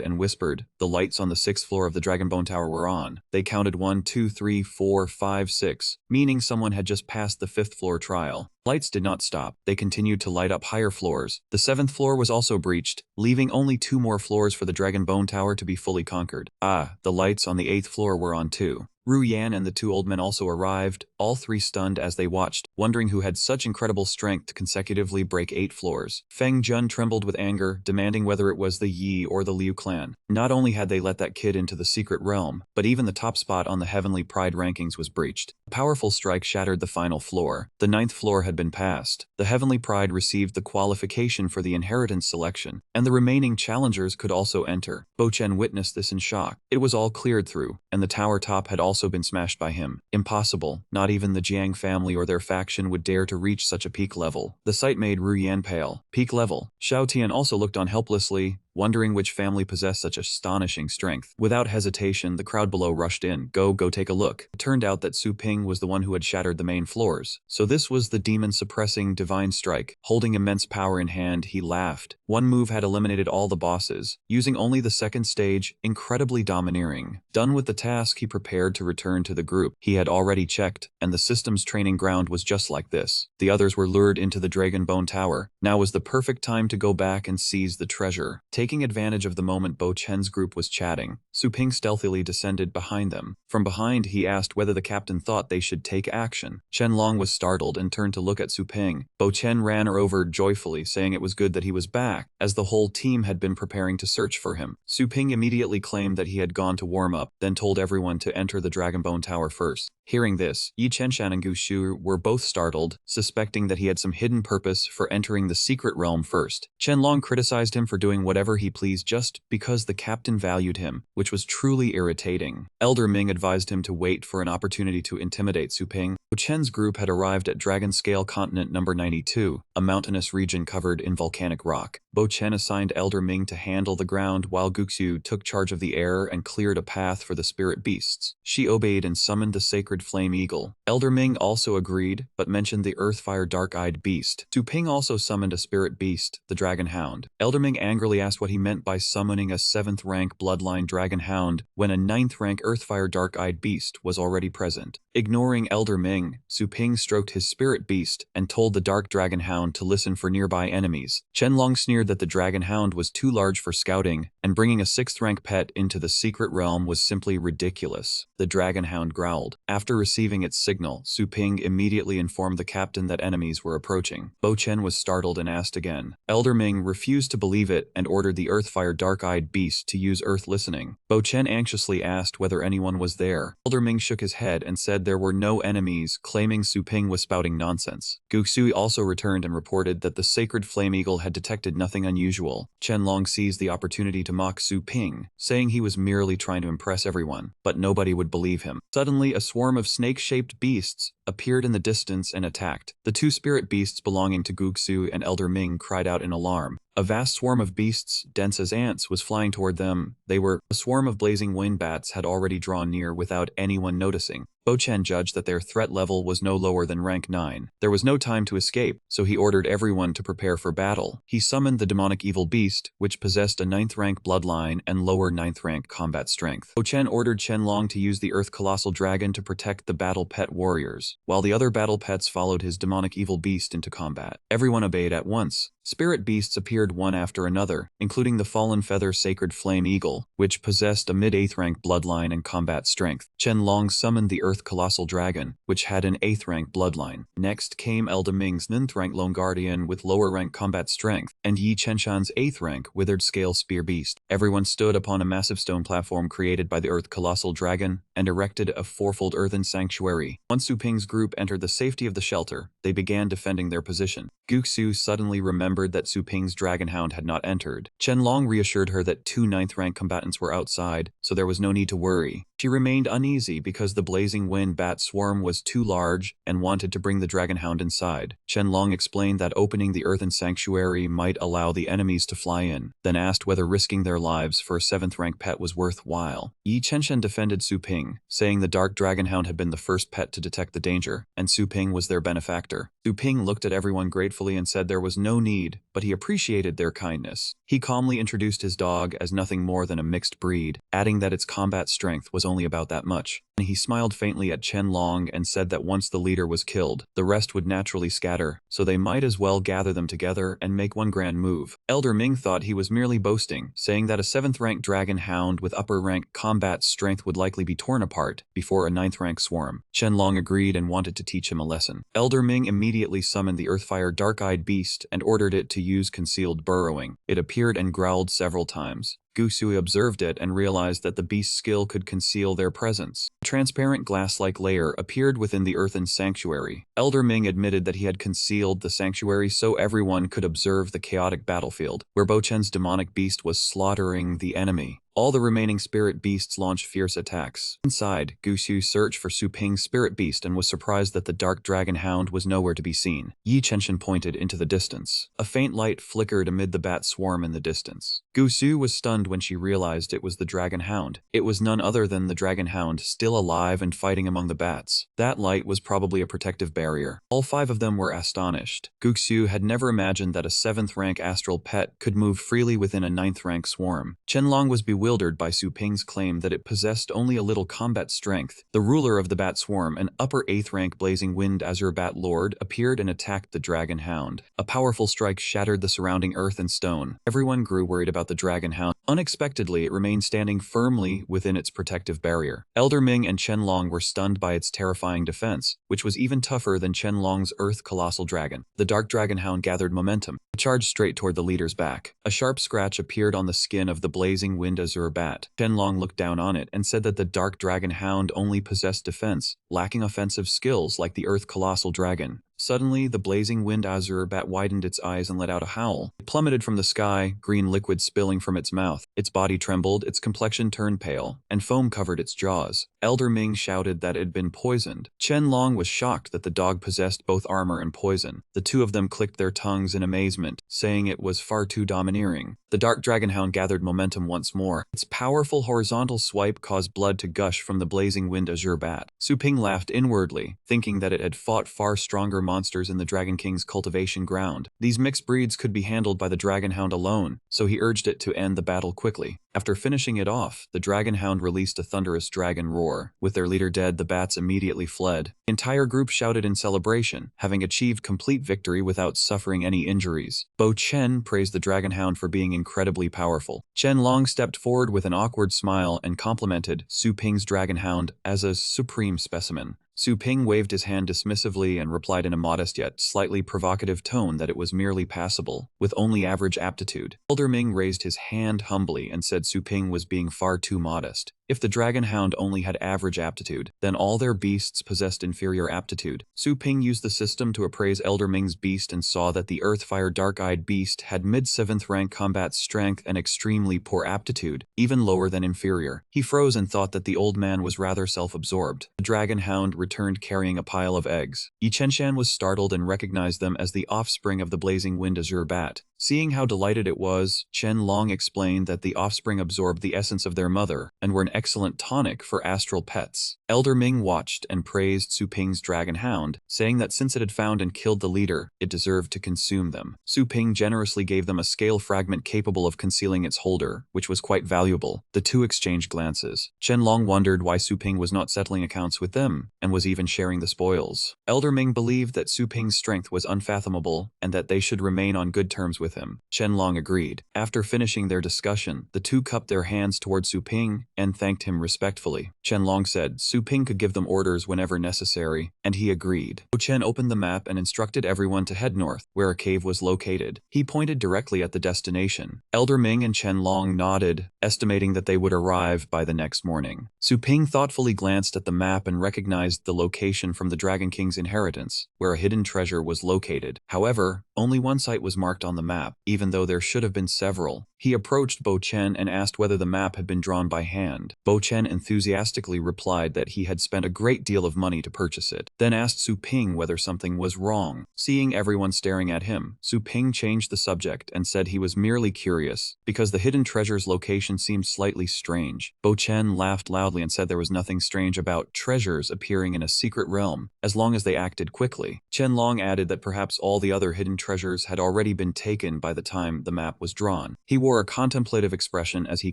and whispered. The lights on the sixth floor of the Dragonbone Tower were on. They counted 1, 2, 3, 4, 5, 6, meaning someone had just passed the fifth floor trial. Lights did not stop. They continued to light up higher floors. The seventh floor was also breached, leaving only 2 more floors for the Dragonbone Tower to be fully conquered. The lights on the 8th floor were on too. Ru Yan and the 2 old men also arrived, all 3 stunned as they watched, wondering who had such incredible strength to consecutively break 8 floors. Feng Jun trembled with anger, demanding whether it was the Yi or the Liu clan. Not only had they let that kid into the secret realm, but even the top spot on the Heavenly Pride rankings was breached. A powerful strike shattered the final floor. The 9th floor had been passed. The Heavenly Pride received the qualification for the inheritance selection, and the remaining challengers could also enter. Bo Chen witnessed this in shock. It was all cleared through, and the tower top had also been smashed by him. Impossible. Not even the Jiang family or their faction would dare to reach such a peak level. The sight made Ru Yan pale. Peak level. Xiao Tian also looked on helplessly, wondering which family possessed such astonishing strength. Without hesitation, the crowd below rushed in. Go take a look. It turned out that Su Ping was the one who had shattered the main floors. So this was the demon-suppressing divine strike. Holding immense power in hand, he laughed. One move had eliminated all the bosses, using only the second stage, incredibly domineering. Done with the task, he prepared to return to the group. He had already checked, and the system's training ground was just like this. The others were lured into the Dragonbone Tower. Now was the perfect time to go back and seize the treasure. Taking advantage of the moment Bo Chen's group was chatting, Su Ping stealthily descended behind them. From behind, he asked whether the captain thought they should take action. Chen Long was startled and turned to look at Su Ping. Bo Chen ran her over joyfully, saying it was good that he was back, as the whole team had been preparing to search for him. Su Ping immediately claimed that he had gone to warm up, then told everyone to enter the Dragonbone Tower first. Hearing this, Yi Chenshan and Gu Shu were both startled, suspecting that he had some hidden purpose for entering the secret realm first. Chen Long criticized him for doing whatever he pleased just because the captain valued him, which was truly irritating. Elder Ming advised him to wait for an opportunity to intimidate Su Ping. Bo Chen's group had arrived at Dragon Scale Continent number 92, a mountainous region covered in volcanic rock. Bo Chen assigned Elder Ming to handle the ground while Guxu took charge of the air and cleared a path for the spirit beasts. She obeyed and summoned the sacred flame eagle. Elder Ming also agreed, but mentioned the earthfire dark-eyed beast. Su Ping also summoned a spirit beast, the dragon hound. Elder Ming angrily asked what he meant by summoning a 7th rank bloodline dragon hound when a 9th rank earthfire dark-eyed beast was already present. Ignoring Elder Ming, Su Ping stroked his spirit beast and told the dark dragon hound to listen for nearby enemies. Chen Long sneered that the dragon hound was too large for scouting, and bringing a 6th rank pet into the secret realm was simply ridiculous. The dragon hound growled. After receiving its signal, Su Ping immediately informed the captain that enemies were approaching. Bo Chen was startled and asked again. Elder Ming refused to believe it and ordered the earthfire dark-eyed beast to use earth listening. Bo Chen anxiously asked whether anyone was there. Elder Ming shook his head and said there were no enemies, claiming Su Ping was spouting nonsense. Guxui also returned and reported that the sacred flame eagle had detected nothing unusual. Chen Long seized the opportunity to mock Su Ping, saying he was merely trying to impress everyone, but nobody would believe him. Suddenly, a swarm of snake-shaped beasts appeared in the distance and attacked. The 2 spirit beasts belonging to Guxu and Elder Ming cried out in alarm. A vast swarm of beasts, dense as ants, was flying toward them. A swarm of blazing wind bats had already drawn near without anyone noticing. Bo Chen judged that their threat level was no lower than rank 9. There was no time to escape, so he ordered everyone to prepare for battle. He summoned the demonic evil beast, which possessed a 9th rank bloodline and lower 9th rank combat strength. Bo Chen ordered Chen Long to use the Earth Colossal Dragon to protect the battle pet warriors, while the other battle pets followed his demonic evil beast into combat. Everyone obeyed at once. Spirit beasts appeared one after another, including the fallen feather sacred flame eagle, which possessed a mid-8th rank bloodline and combat strength. Chen Long summoned the Earth Colossal Dragon, which had an 8th rank bloodline. Next came Elder Ming's 9th rank Lone Guardian with lower rank combat strength, and Yi Chenshan's 8th rank Withered Scale Spear Beast. Everyone stood upon a massive stone platform created by the Earth Colossal Dragon and erected a 4-fold earthen sanctuary. Once Su Ping's group entered the safety of the shelter, they began defending their position. Guxu suddenly remembered that Su Ping's dragon hound had not entered. Chen Long reassured her that 2 9th rank combatants were outside, so there was no need to worry. She remained uneasy because the blazing wind bat swarm was too large and wanted to bring the dragonhound inside. Qianlong explained that opening the earthen sanctuary might allow the enemies to fly in, then asked whether risking their lives for a 7th rank pet was worthwhile. Yi Qianshan defended Su Ping, saying the dark dragonhound had been the first pet to detect the danger, and Su Ping was their benefactor. Su Ping looked at everyone gratefully and said there was no need, but he appreciated their kindness. He calmly introduced his dog as nothing more than a mixed breed, adding that its combat strength was only about that much. He smiled faintly at Qianlong and said that once the leader was killed, the rest would naturally scatter, so they might as well gather them together and make one grand move. Elder Ming thought he was merely boasting, saying that a 7th rank dragon hound with upper rank combat strength would likely be torn apart before a 9th rank swarm. Qianlong agreed and wanted to teach him a lesson. Elder Ming immediately summoned the Earthfire dark-eyed beast and ordered it to use concealed burrowing. It appeared and growled several times. Gu Sui observed it and realized that the beast's skill could conceal their presence. A transparent glass-like layer appeared within the earthen sanctuary. Elder Ming admitted that he had concealed the sanctuary so everyone could observe the chaotic battlefield, where Bo Chen's demonic beast was slaughtering the enemy. All the remaining spirit beasts launched fierce attacks. Inside, Gu Sui searched for Su Ping's spirit beast and was surprised that the dark dragon hound was nowhere to be seen. Yi Qianshan pointed into the distance. A faint light flickered amid the bat swarm in the distance. Gu Sui was stunned when she realized it was the dragon hound. It was none other than the dragon hound, still alive and fighting among the bats. That light was probably a protective barrier. All 5 of them were astonished. Gu Sui had never imagined that a 7th rank astral pet could move freely within a 9th rank swarm. Qianlong was bewildered by Su Ping's claim that it possessed only a little combat strength. The ruler of the bat swarm, an upper 8th rank blazing wind azure bat lord, appeared and attacked the dragon hound. A powerful strike shattered the surrounding earth and stone. Everyone grew worried about the dragon hound. Unexpectedly, it remained standing firmly within its protective barrier. Elder Ming and Qianlong were stunned by its terrifying defense, which was even tougher than Qianlong's earth colossal dragon. The dark dragon hound gathered momentum. It charged straight toward the leader's back. A sharp scratch appeared on the skin of the blazing wind azure bat. Qianlong looked down on it and said that the dark dragon hound only possessed defense, lacking offensive skills like the earth colossal dragon. Suddenly, the blazing wind azure bat widened its eyes and let out a howl. It plummeted from the sky, green liquid spilling from its mouth. Its body trembled, its complexion turned pale, and foam covered its jaws. Elder Ming shouted that it had been poisoned. Qianlong was shocked that the dog possessed both armor and poison. The 2 of them clicked their tongues in amazement, saying it was far too domineering. The dark dragonhound gathered momentum once more. Its powerful horizontal swipe caused blood to gush from the blazing wind azure bat. Su Ping laughed inwardly, thinking that it had fought far stronger monsters in the Dragon King's cultivation ground. These mixed breeds could be handled by the dragonhound alone, so he urged it to end the battle quickly. After finishing it off, the dragonhound released a thunderous dragon roar. With their leader dead, the bats immediately fled. The entire group shouted in celebration, having achieved complete victory without suffering any injuries. Bo Chen praised the dragonhound for being incredibly powerful. Qianlong stepped forward with an awkward smile and complimented Su Ping's dragonhound as a supreme specimen. Su Ping waved his hand dismissively and replied in a modest yet slightly provocative tone that it was merely passable, with only average aptitude. Elder Ming raised his hand humbly and said Su Ping was being far too modest. If the dragonhound only had average aptitude, then all their beasts possessed inferior aptitude. Su Ping used the system to appraise Elder Ming's beast and saw that the Earthfire dark-eyed beast had mid-7th rank combat strength and extremely poor aptitude, even lower than inferior. He froze and thought that the old man was rather self-absorbed. The dragonhound returned carrying a pile of eggs. Yi Qianshan was startled and recognized them as the offspring of the blazing wind azure bat. Seeing how delighted it was, Qianlong explained that the offspring absorbed the essence of their mother and were an excellent tonic for astral pets. Elder Ming watched and praised Su Ping's dragon hound, saying that since it had found and killed the leader, it deserved to consume them. Su Ping generously gave them a scale fragment capable of concealing its holder, which was quite valuable. The 2 exchanged glances. Qianlong wondered why Su Ping was not settling accounts with them, and was even sharing the spoils. Elder Ming believed that Su Ping's strength was unfathomable, and that they should remain on good terms with him. Qianlong agreed. After finishing their discussion, the 2 cupped their hands toward Su Ping and thanked him respectfully. Qianlong said Su Ping could give them orders whenever necessary, and he agreed. Bo Chen opened the map and instructed everyone to head north, where a cave was located. He pointed directly at the destination. Elder Ming and Qianlong nodded, estimating that they would arrive by the next morning. Su Ping thoughtfully glanced at the map and recognized the location from the Dragon King's inheritance, where a hidden treasure was located. However, only one site was marked on the map, even though there should have been several. He approached Bo Chen and asked whether the map had been drawn by hand. Bo Chen enthusiastically replied that he had spent a great deal of money to purchase it, then asked Su Ping whether something was wrong. Seeing everyone staring at him, Su Ping changed the subject and said he was merely curious, because the hidden treasure's location seemed slightly strange. Bo Chen laughed loudly and said there was nothing strange about treasures appearing in a secret realm, as long as they acted quickly. Chen Long added that perhaps all the other hidden treasures had already been taken by the time the map was drawn. He wore a contemplative expression as he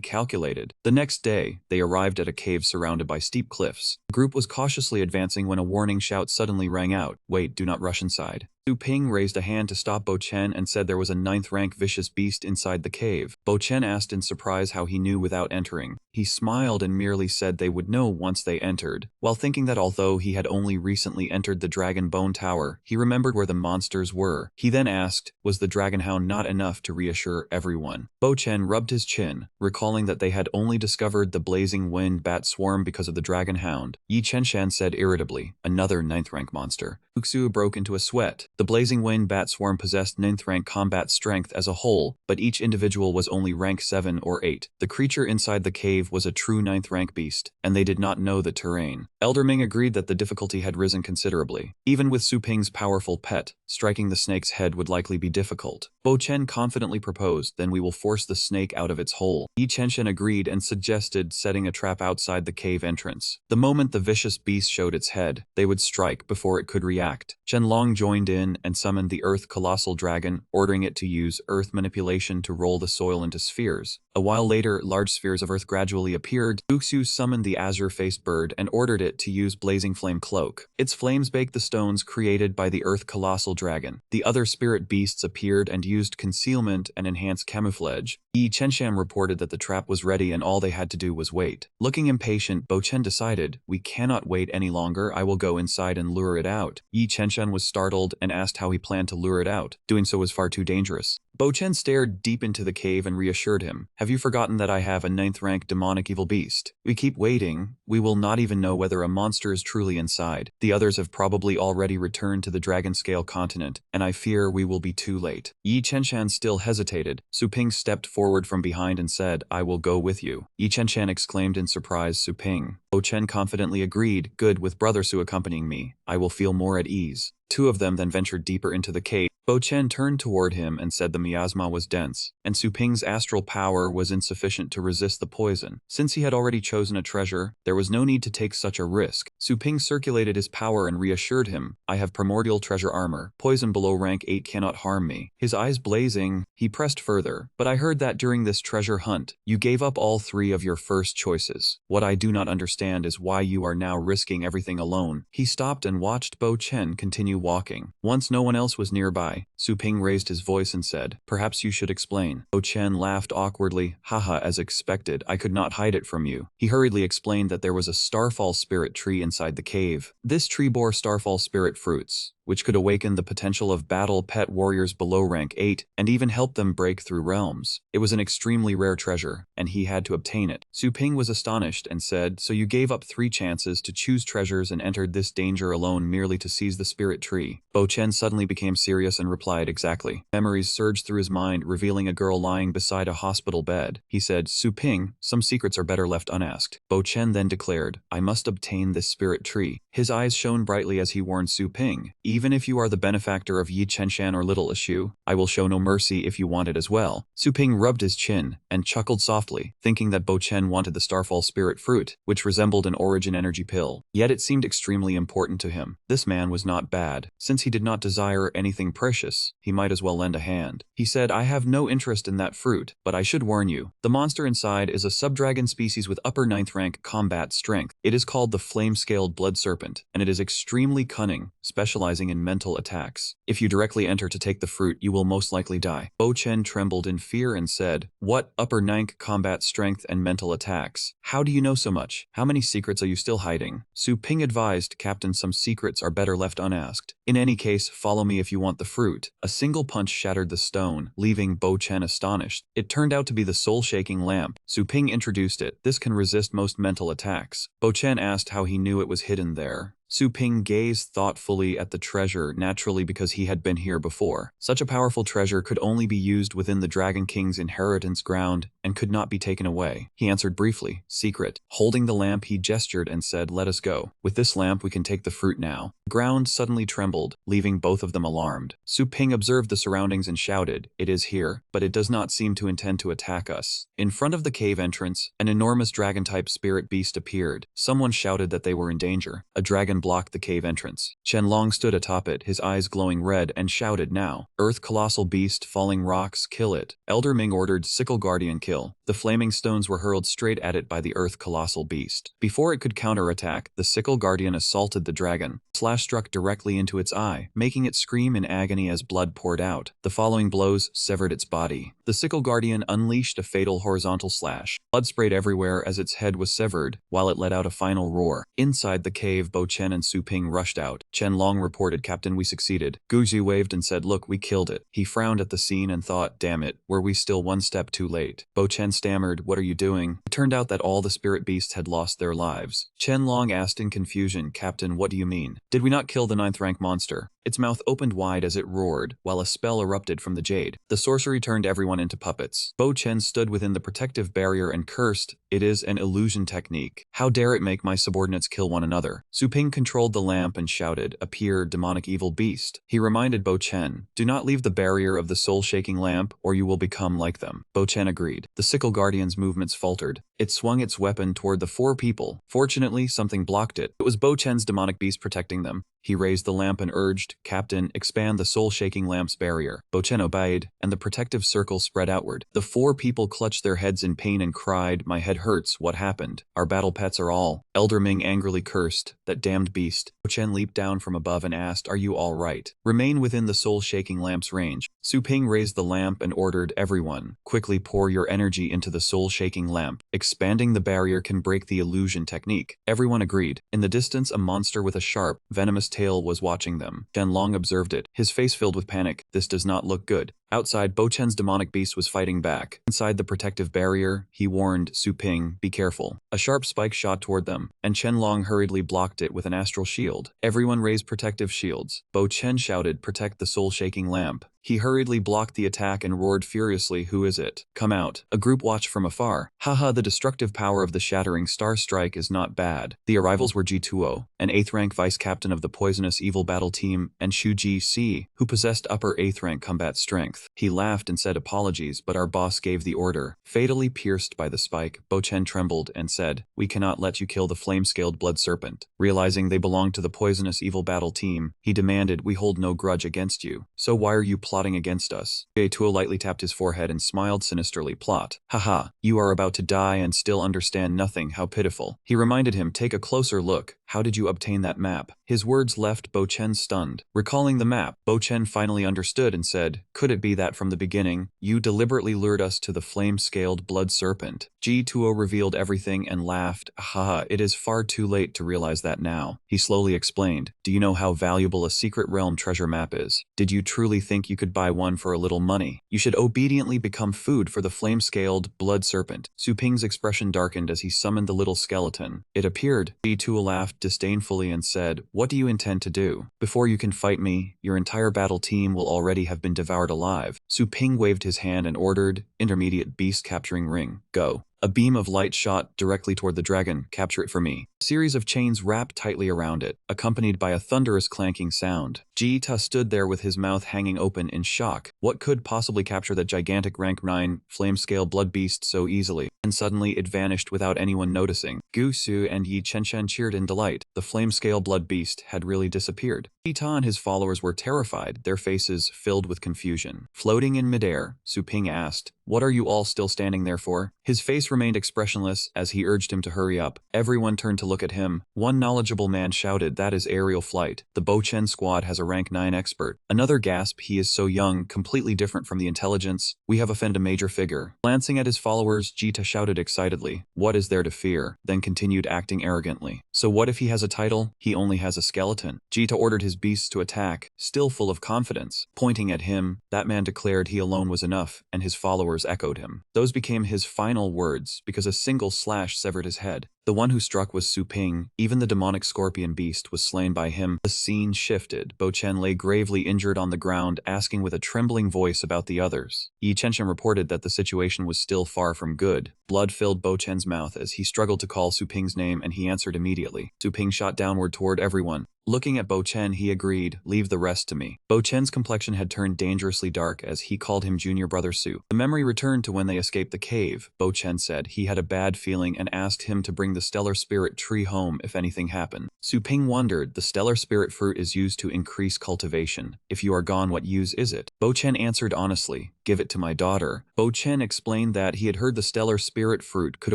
calculated. The next day, they arrived at a cave surrounded by steep cliffs. The group was cautiously advancing when a warning shout suddenly rang out. "Wait, do not rush inside." Su Ping raised a hand to stop Bo Chen and said there was a 9th-rank vicious beast inside the cave. Bo Chen asked in surprise how he knew without entering. He smiled and merely said they would know once they entered, while thinking that although he had only recently entered the Dragon Bone Tower, he remembered where the monsters were. He then asked, was the Dragon Hound not enough to reassure everyone? Bo Chen rubbed his chin, recalling that they had only discovered the Blazing Wind Bat Swarm because of the Dragon Hound. Yi Chenshan said irritably, another 9th-rank monster. Uxu broke into a sweat. The Blazing Wind Bat Swarm possessed 9th-rank combat strength as a whole, but each individual was only rank 7 or 8. The creature inside the cave was a true 9th-rank beast, and they did not know the terrain. Elder Ming agreed that the difficulty had risen considerably. Even with Su Ping's powerful pet, striking the snake's head would likely be difficult. Bo Chen confidently proposed, then we will force the snake out of its hole. Yi Chenshan agreed and suggested setting a trap outside the cave entrance. The moment the vicious beast showed its head, they would strike before it could react. Chen Long joined in and summoned the Earth Colossal Dragon, ordering it to use earth manipulation to roll the soil into spheres. A while later, large spheres of earth gradually appeared. Uxu summoned the azure-faced bird and ordered it to use Blazing Flame Cloak. Its flames baked the stones created by the Earth Colossal Dragon. The other spirit beasts appeared and used concealment and enhanced camouflage. Yi Chenshan reported that the trap was ready and all they had to do was wait. Looking impatient, Bo Chen decided, we cannot wait any longer, I will go inside and lure it out. Yi Chenshan was startled and asked how he planned to lure it out. Doing so was far too dangerous. Bo Chen stared deep into the cave and reassured him. Have you forgotten that I have a 9th-rank demonic evil beast? We keep waiting. We will not even know whether a monster is truly inside. The others have probably already returned to the Dragon Scale continent, and I fear we will be too late. Yi Chenshan still hesitated. Su Ping stepped forward from behind and said, I will go with you. Yi Chenshan exclaimed in surprise, Su Ping. Bo Chen confidently agreed, good, with Brother Su accompanying me, I will feel more at ease. Two of them then ventured deeper into the cave. Bo Chen turned toward him and said the miasma was dense, and Su Ping's astral power was insufficient to resist the poison. Since he had already chosen a treasure, there was no need to take such a risk. Su Ping circulated his power and reassured him, I have primordial treasure armor. Poison below rank 8 cannot harm me. His eyes blazing, he pressed further, but I heard that during this treasure hunt, you gave up all 3 of your first choices. What I do not understand is why you are now risking everything alone. He stopped and watched Bo Chen continue walking. Once no one else was nearby, Su Ping raised his voice and said, perhaps you should explain. Bo Chen laughed awkwardly, haha, as expected, I could not hide it from you. He hurriedly explained that there was a starfall spirit tree inside the cave. This tree bore starfall spirit fruits, which could awaken the potential of battle pet warriors below rank 8 and even help them break through realms. It was an extremely rare treasure, and he had to obtain it. Su Ping was astonished and said, so you gave up 3 chances to choose treasures and entered this danger alone merely to seize the spirit tree. Bo Chen suddenly became serious and replied, exactly. Memories surged through his mind, revealing a girl lying beside a hospital bed. He said, Su Ping, some secrets are better left unasked. Bo Chen then declared, I must obtain this spirit tree. His eyes shone brightly as he warned Su Ping, even if you are the benefactor of Yi Chenshan or Little Issue, I will show no mercy if you want it as well. Su Ping rubbed his chin and chuckled softly, thinking that Bo Chen wanted the Starfall Spirit Fruit, which resembled an Origin Energy Pill. Yet it seemed extremely important to him. This man was not bad. Since he did not desire anything precious, he might as well lend a hand. He said, I have no interest in that fruit, but I should warn you. The monster inside is a subdragon species with upper 9th rank combat strength. It is called the Flame-Scaled Blood Serpent, and it is extremely cunning, specializing in mental attacks. If you directly enter to take the fruit, you will most likely die. Bo Chen trembled in fear and said, what upper 9th combat strength and mental attacks? How do you know so much? How many secrets are you still hiding? Su Ping advised, Captain, some secrets are better left unasked. In any case, follow me if you want the fruit. A single punch shattered the stone, leaving Bo Chen astonished. It turned out to be the soul-shaking lamp. Su Ping introduced it. This can resist most mental attacks. Bo Chen asked how he knew it was hidden there. Su Ping gazed thoughtfully at the treasure, naturally because he had been here before. Such a powerful treasure could only be used within the Dragon King's inheritance ground and could not be taken away. He answered briefly, secret. Holding the lamp, he gestured and said, let us go. With this lamp, we can take the fruit now. The ground suddenly trembled, leaving both of them alarmed. Su Ping observed the surroundings and shouted, it is here, but it does not seem to intend to attack us. In front of the cave entrance, an enormous dragon-type spirit beast appeared. Someone shouted that they were in danger. A dragon blocked the cave entrance. Qianlong stood atop it, his eyes glowing red, and shouted now. Earth colossal beast, falling rocks, kill it. Elder Ming ordered, Sickle Guardian kill. The flaming stones were hurled straight at it by the Earth colossal beast. Before it could counterattack, the Sickle Guardian assaulted the dragon. Slash struck directly into its eye, making it scream in agony as blood poured out. The following blows severed its body. The Sickle Guardian unleashed a fatal horizontal slash. Blood sprayed everywhere as its head was severed, while it let out a final roar. Inside the cave, Bo Chen and Su Ping rushed out. Qianlong reported, Captain, we succeeded. Guzi waved and said, look, we killed it. He frowned at the scene and thought, damn it, were we still one step too late? Bo Chen stammered, what are you doing? It turned out that all the spirit beasts had lost their lives. Qianlong asked in confusion, Captain, what do you mean? Did we not kill the 9th rank monster? Its mouth opened wide as it roared, while a spell erupted from the jade. The sorcery turned everyone into puppets. Bo Chen stood within the protective barrier and cursed, it is an illusion technique. How dare it make my subordinates kill one another? Su Ping controlled the lamp and shouted, appear, demonic evil beast. He reminded Bo Chen, do not leave the barrier of the soul-shaking lamp, or you will become like them. Bo Chen agreed. The Sickle Guardian's movements faltered. It swung its weapon toward the 4 people. Fortunately, something blocked it. It was Bo Chen's demonic beast protecting them. He raised the lamp and urged, Captain, expand the soul-shaking lamp's barrier. Bo Chen obeyed, and the protective circle spread outward. The 4 people clutched their heads in pain and cried, my head hurts, what happened? Our battle pets are all. Elder Ming angrily cursed, that damned beast. Bo Chen leaped down from above and asked, are you all right? Remain within the soul-shaking lamp's range. Su Ping raised the lamp and ordered, everyone, quickly pour your energy into the soul-shaking lamp. Expanding the barrier can break the illusion technique. Everyone agreed. In the distance, a monster with a sharp, venomous tail was watching them. Qianlong observed it, his face filled with panic. This does not look good. Outside, Bo Chen's demonic beast was fighting back. Inside the protective barrier, he warned Su Ping, be careful. A sharp spike shot toward them, and Qianlong hurriedly blocked it with an astral shield. Everyone raised protective shields. Bo Chen shouted, protect the soul-shaking lamp. He hurriedly blocked the attack and roared furiously, who is it? Come out. A group watched from afar. Haha, the destructive power of the shattering star strike is not bad. The arrivals were Ji-Tuo, an 8th rank vice captain of the poisonous evil battle team, and Shu Ji-Si, who possessed upper 8th rank combat strength. He laughed and said apologies, but our boss gave the order. Fatally pierced by the spike, Bo Chen trembled and said, we cannot let you kill the flame-scaled blood serpent. Realizing they belonged to the poisonous evil battle team, he demanded, we hold no grudge against you. So why are you plotting against us? Ji-Tuo lightly tapped his forehead and smiled sinisterly, plot. Haha, you are about to die and still understand nothing, how pitiful. He reminded him, take a closer look. How did you obtain that map? His words left Bo Chen stunned. Recalling the map, Bo Chen finally understood and said, could it be that from the beginning, you deliberately lured us to the flame-scaled blood serpent? Ji-Tuo revealed everything and laughed, haha, it is far too late to realize that now. He slowly explained, do you know how valuable a secret realm treasure map is? Did you truly think you could buy one for a little money? You should obediently become food for the flame-scaled blood serpent. Su Ping's expression darkened as he summoned the little skeleton. It appeared. Ji-Tuo laughed disdainfully and said, what do you intend to do? Before you can fight me, your entire battle team will already have been devoured alive. Su Ping waved his hand and ordered, intermediate beast capturing ring, go. A beam of light shot directly toward the dragon, capture it for me. A series of chains wrapped tightly around it, accompanied by a thunderous clanking sound. Ji-Ta stood there with his mouth hanging open in shock. What could possibly capture that gigantic rank 9 flame-scale blood beast so easily? And suddenly it vanished without anyone noticing. Gu Su and Yi Chen cheered in delight. The flame-scale blood beast had really disappeared. Ji-Ta and his followers were terrified, their faces filled with confusion. Floating in midair, Su Ping asked, what are you all still standing there for? His face remained expressionless as he urged him to hurry up. Everyone turned to look at him. One knowledgeable man shouted, that is aerial flight. The Bo Chen squad has a rank 9 expert. Another gasped, he is so young, completely different from the intelligence. We have offended a major figure. Glancing at his followers, Ji-Ta shouted excitedly, what is there to fear? Then continued acting arrogantly. So what if he has a title? He only has a skeleton. Ji-Ta ordered his beasts to attack, still full of confidence. Pointing at him, that man declared he alone was enough, and his followers echoed him. Those became his final words, because a single slash severed his head. The one who struck was Su Ping. Even the demonic scorpion beast was slain by him. The scene shifted. Bo Chen lay gravely injured on the ground, asking with a trembling voice about the others. Yi Chenshan reported that the situation was still far from good. Blood filled Bo Chen's mouth as he struggled to call Su Ping's name, and he answered immediately. Su Ping shot downward toward everyone. Looking at Bo Chen, he agreed, "Leave the rest to me." Bo Chen's complexion had turned dangerously dark as he called him junior brother Su. The memory returned to when they escaped the cave. Bo Chen said he had a bad feeling and asked him to bring the stellar spirit tree home if anything happened. Su Ping wondered, the stellar spirit fruit is used to increase cultivation. If you are gone, what use is it? Bo Chen answered honestly, "Give it to my daughter." Bo Chen explained that he had heard the stellar spirit fruit could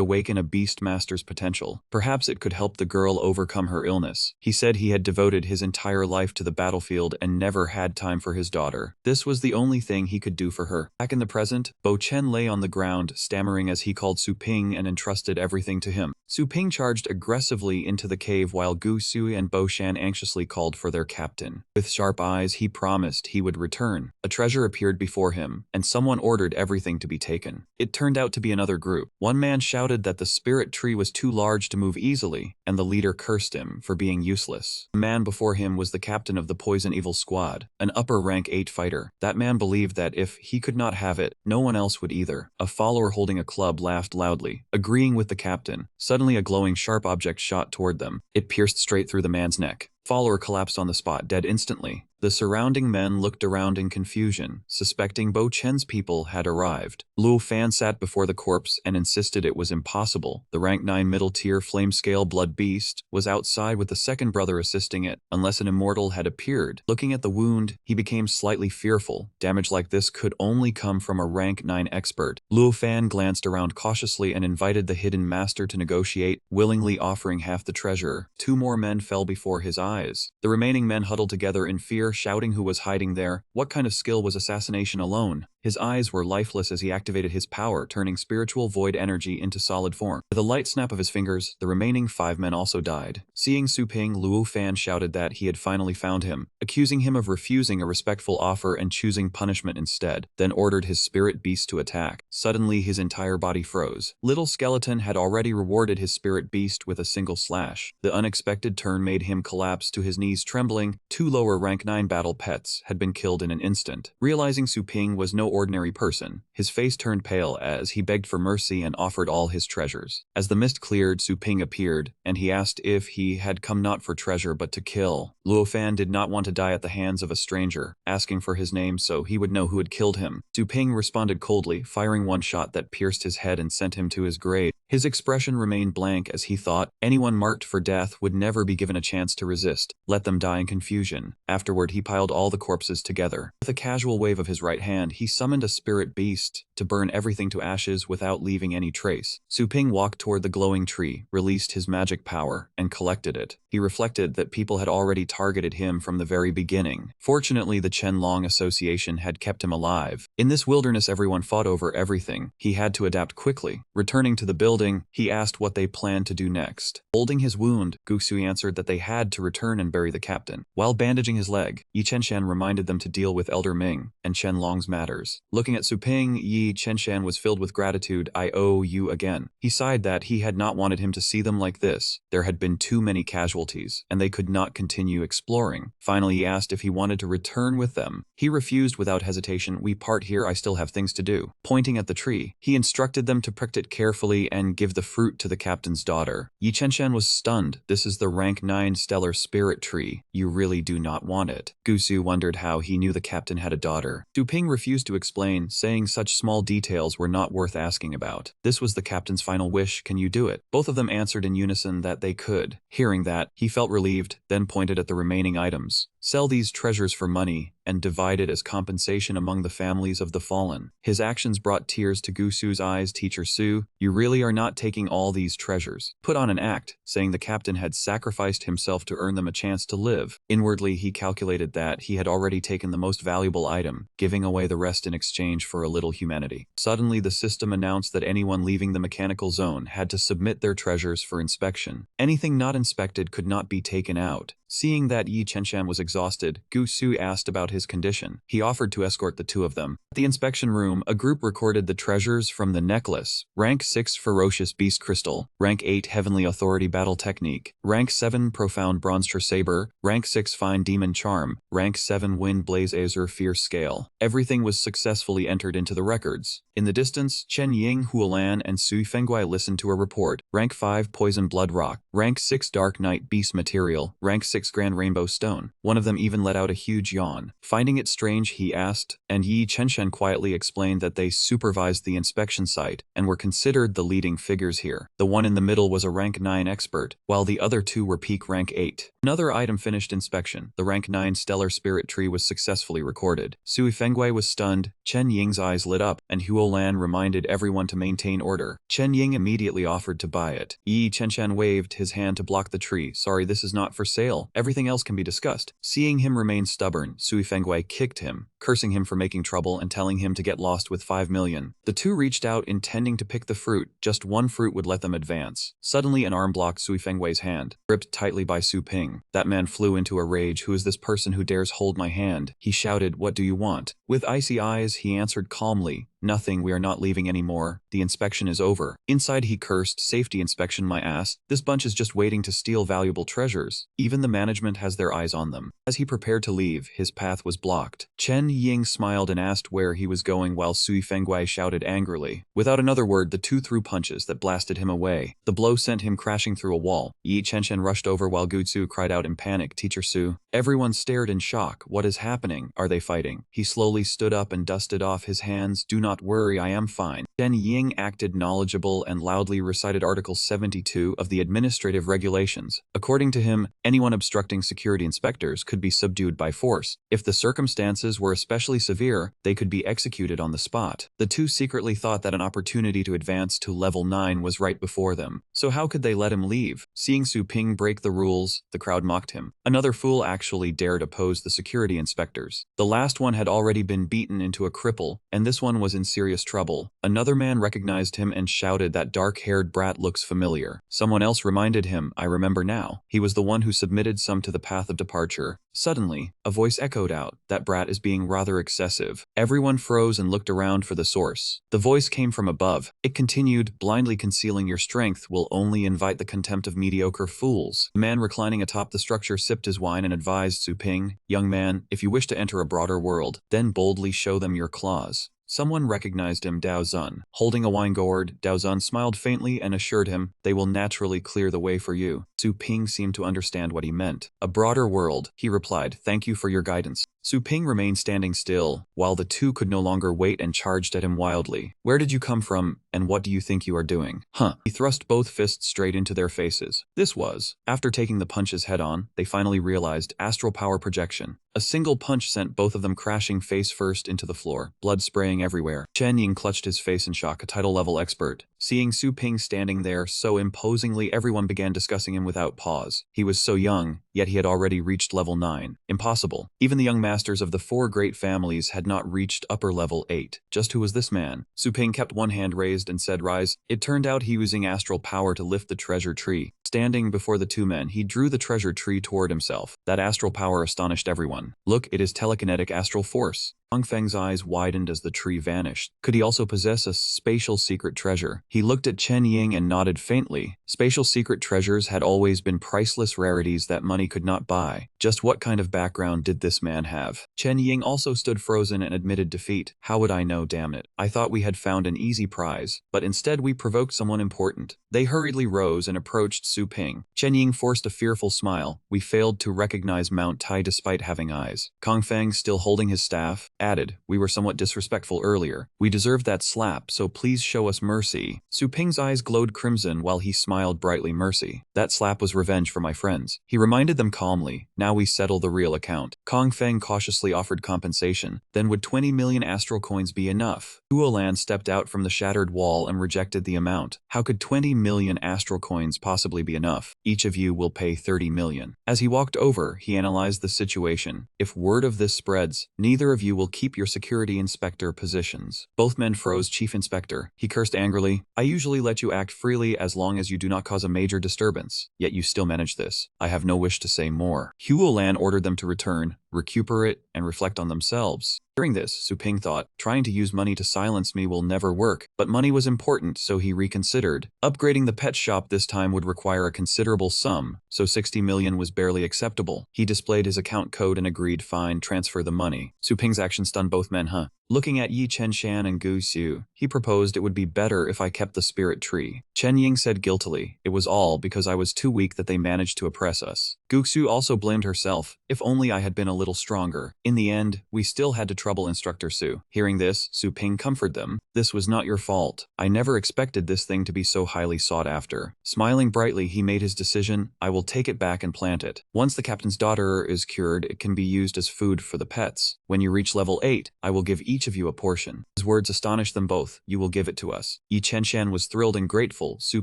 awaken a beast master's potential. Perhaps it could help the girl overcome her illness. He said he had devoted his entire life to the battlefield and never had time for his daughter. This was the only thing he could do for her. Back in the present, Bo Chen lay on the ground, stammering as he called Su Ping and entrusted everything to him. Su Ping charged aggressively into the cave while Gu Sui and Bo Shan anxiously called for their captain. With sharp eyes, he promised he would return. A treasure appeared before him, and someone ordered everything to be taken. It turned out to be another group. One man shouted that the spirit tree was too large to move easily, and the leader cursed him for being useless. The man before him was the captain of the Poison Evil Squad, an upper rank 8 fighter. That man believed that if he could not have it, no one else would either. A follower holding a club laughed loudly, agreeing with the captain. Suddenly a glowing sharp object shot toward them. It pierced straight through the man's neck. Follower collapsed on the spot, dead instantly. The surrounding men looked around in confusion, suspecting Bo Chen's people had arrived. Luo Fan sat before the corpse and insisted it was impossible. The rank 9 middle tier flame scale blood beast was outside with the second brother assisting it, unless an immortal had appeared. Looking at the wound, he became slightly fearful. Damage like this could only come from a rank 9 expert. Luo Fan glanced around cautiously and invited the hidden master to negotiate, willingly offering half the treasure. 2 more men fell before his eyes. The remaining men huddled together in fear, shouting who was hiding there. What kind of skill was assassination alone? His eyes were lifeless as he activated his power, turning spiritual void energy into solid form. With a light snap of his fingers, the remaining 5 men also died. Seeing Su Ping, Luo Fan shouted that he had finally found him, accusing him of refusing a respectful offer and choosing punishment instead, then ordered his spirit beast to attack. Suddenly, his entire body froze. Little Skeleton had already rewarded his spirit beast with a single slash. The unexpected turn made him collapse to his knees trembling. 2 lower rank 9 battle pets had been killed in an instant. Realizing Su Ping was no ordinary person, his face turned pale as he begged for mercy and offered all his treasures. As the mist cleared, Su Ping appeared, and he asked if he had come not for treasure but to kill. Luo Fan did not want to die at the hands of a stranger, asking for his name so he would know who had killed him. Su Ping responded coldly, firing one shot that pierced his head and sent him to his grave. His expression remained blank as he thought, anyone marked for death would never be given a chance to resist. Let them die in confusion. Afterward, he piled all the corpses together. With a casual wave of his right hand, he summoned a spirit beast to burn everything to ashes without leaving any trace. Su Ping walked toward the glowing tree, released his magic power, and collected it. He reflected that people had already targeted him from the very beginning. Fortunately, the Qianlong Association had kept him alive. In this wilderness, everyone fought over everything. He had to adapt quickly. Returning to the building, he asked what they planned to do next. Holding his wound, Gu Sui answered that they had to return and bury the captain. While bandaging his leg, Yi Chenshan reminded them to deal with Elder Ming and Qianlong's matters. Looking at Su Ping, Yi Chenshan was filled with gratitude. "I owe you again." He sighed that he had not wanted him to see them like this. There had been too many casualties, and they could not continue exploring. Finally, he asked if he wanted to return with them. He refused without hesitation. "We part here, I still have things to do." Pointing at the tree, he instructed them to prick it carefully and give the fruit to the captain's daughter. Yi Chenshan was stunned. "This is the rank 9 stellar spirit tree. You really do not want it." Gu Sui wondered how he knew the captain had a daughter. Su Ping refused to explain, saying such small details were not worth asking about. This was the captain's final wish. "Can you do it?" Both of them answered in unison that they could. Hearing that, he felt relieved, then pointed at the remaining items. "Sell these treasures for money and divide it as compensation among the families of the fallen." His actions brought tears to Gu Su's eyes. "Teacher Su, you really are not taking all these treasures." Put on an act, saying the captain had sacrificed himself to earn them a chance to live. Inwardly, he calculated that he had already taken the most valuable item, giving away the rest in exchange for a little humanity. Suddenly, the system announced that anyone leaving the mechanical zone had to submit their treasures for inspection. Anything not inspected could not be taken out. Seeing that Yi Chenshan was exhausted, Gu Su asked about his condition. He offered to escort the two of them. At the inspection room, a group recorded the treasures from the necklace. Rank 6 Ferocious Beast Crystal, Rank 8 Heavenly Authority Battle Technique, Rank 7 Profound Bronze Saber, Rank 6 Fine Demon Charm, Rank 7 Wind Blaze Azure Fierce Scale. Everything was successfully entered into the records. In the distance, Chen Ying, Huolan, and Sui Fengguai listened to a report. Rank 5 Poison Blood Rock, Rank 6 Dark Knight Beast Material, Rank 6 Grand Rainbow Stone. One of them even let out a huge yawn. Finding it strange, he asked, and Yi Chenshen quietly explained that they supervised the inspection site and were considered the leading figures here. The one in the middle was a Rank 9 expert, while the other two were peak Rank 8. Another item finished inspection. The Rank 9 Stellar Spirit Tree was successfully recorded. Sui Fengguai was stunned, Chen Ying's eyes lit up, and Huolan reminded everyone to maintain order. Chen Ying immediately offered to buy it. Yi Chenshan waved his hand to block the tree. Sorry, this is not for sale. Everything else can be discussed. Seeing him remain stubborn, Sui Fengguai kicked him, cursing him for making trouble and telling him to get lost with 5 million. The two reached out intending to pick the fruit. Just one fruit would let them advance. Suddenly an arm blocked Sui Fengguai's hand, gripped tightly by Su Ping. That man flew into a rage. Who is this person who dares hold my hand? He shouted, what do you want? With icy eyes, he answered calmly, nothing, we are not leaving anymore. The inspection is over. Inside he cursed, safety inspection my ass. This bunch is just waiting to steal valuable treasures. Even the management has their eyes on them. As he prepared to leave, his path was blocked. Chen Ying smiled and asked where he was going while Sui Fengguai shouted angrily. Without another word, the two threw punches that blasted him away. The blow sent him crashing through a wall. Yi Chenshen rushed over while Gutsu cried out in panic, Teacher Su. Everyone stared in shock. What is happening? Are they fighting? He slowly stood up and dusted off his hands. Do not worry, I am fine. Chen Ying acted knowledgeable and loudly recited Article 72 of the Administrative Regulations. According to him, anyone obstructing security inspectors could be subdued by force. If the circumstances were especially severe, they could be executed on the spot. The two secretly thought that an opportunity to advance to level 9 was right before them. So how could they let him leave? Seeing Su Ping break the rules, the crowd mocked him. Another fool actually dared oppose the security inspectors. The last one had already been beaten into a cripple, and this one was in serious trouble. Another man recognized him and shouted, that dark-haired brat looks familiar. Someone else reminded him, I remember now. He was the one who submitted some to the path of departure. Suddenly, a voice echoed out, that brat is being rather excessive. Everyone froze and looked around for the source. The voice came from above. It continued, blindly concealing your strength will only invite the contempt of mediocre fools. The man reclining atop the structure sipped his wine and advised Su Ping, young man, if you wish to enter a broader world, then boldly show them your claws. Someone recognized him, Dao Zun. Holding a wine gourd, Dao Zun smiled faintly and assured him, they will naturally clear the way for you. Su Ping seemed to understand what he meant. A broader world, he replied, thank you for your guidance. Su Ping remained standing still, while the two could no longer wait and charged at him wildly. Where did you come from, and what do you think you are doing? Huh. He thrust both fists straight into their faces. This was, after taking the punches head-on, they finally realized astral power projection. A single punch sent both of them crashing face first into the floor, blood spraying everywhere. Chen Ying clutched his face in shock, a title-level expert. Seeing Su Ping standing there so imposingly, everyone began discussing him without pause. He was so young, yet he had already reached level 9. Impossible. Even the young masters of the 4 great families had not reached upper level 8. Just who was this man? Su Ping kept one hand raised and said, rise. It turned out he was using astral power to lift the treasure tree. Standing before the two men, he drew the treasure tree toward himself. That astral power astonished everyone. Look, it is telekinetic astral force. Kong Feng's eyes widened as the tree vanished. Could he also possess a spatial secret treasure? He looked at Chen Ying and nodded faintly. Spatial secret treasures had always been priceless rarities that money could not buy. Just what kind of background did this man have? Chen Ying also stood frozen and admitted defeat. How would I know, damn it? I thought we had found an easy prize, but instead we provoked someone important. They hurriedly rose and approached Su Ping. Chen Ying forced a fearful smile. We failed to recognize Mount Tai despite having eyes. Kong Feng, still holding his staff, added, we were somewhat disrespectful earlier. We deserved that slap, so please show us mercy. Su Ping's eyes glowed crimson while he smiled brightly. Mercy. That slap was revenge for my friends. He reminded them calmly, now we settle the real account. Kong Feng cautiously quickly offered compensation. Then would 20 million astral coins be enough? Huolan stepped out from the shattered wall and rejected the amount. How could 20 million astral coins possibly be enough? Each of you will pay 30 million. As he walked over, he analyzed the situation. If word of this spreads, neither of you will keep your security inspector positions. Both men froze. Chief Inspector. He cursed angrily. I usually let you act freely as long as you do not cause a major disturbance. Yet you still manage this. I have no wish to say more. Huolan ordered them to return, recuperate, and reflect on themselves. During this, Su Ping thought, trying to use money to silence me will never work, but money was important, so he reconsidered. Upgrading the pet shop this time would require a considerable sum, so 60 million was barely acceptable. He displayed his account code and agreed, fine, transfer the money. Su Ping's action stunned both men, Looking at Yi Chenshan and Gu Xiu, he proposed it would be better if I kept the spirit tree. Chen Ying said guiltily, it was all because I was too weak that they managed to oppress us. Gu Xiu also blamed herself, if only I had been a little stronger. In the end, we still had to trouble Instructor Su. Hearing this, Su Ping comforted them. This was not your fault. I never expected this thing to be so highly sought after. Smiling brightly, he made his decision. I will take it back and plant it. Once the captain's daughter is cured, it can be used as food for the pets. When you reach level 8, I will give each of you a portion. His words astonished them both. You will give it to us. Yi Chenshan was thrilled and grateful. Su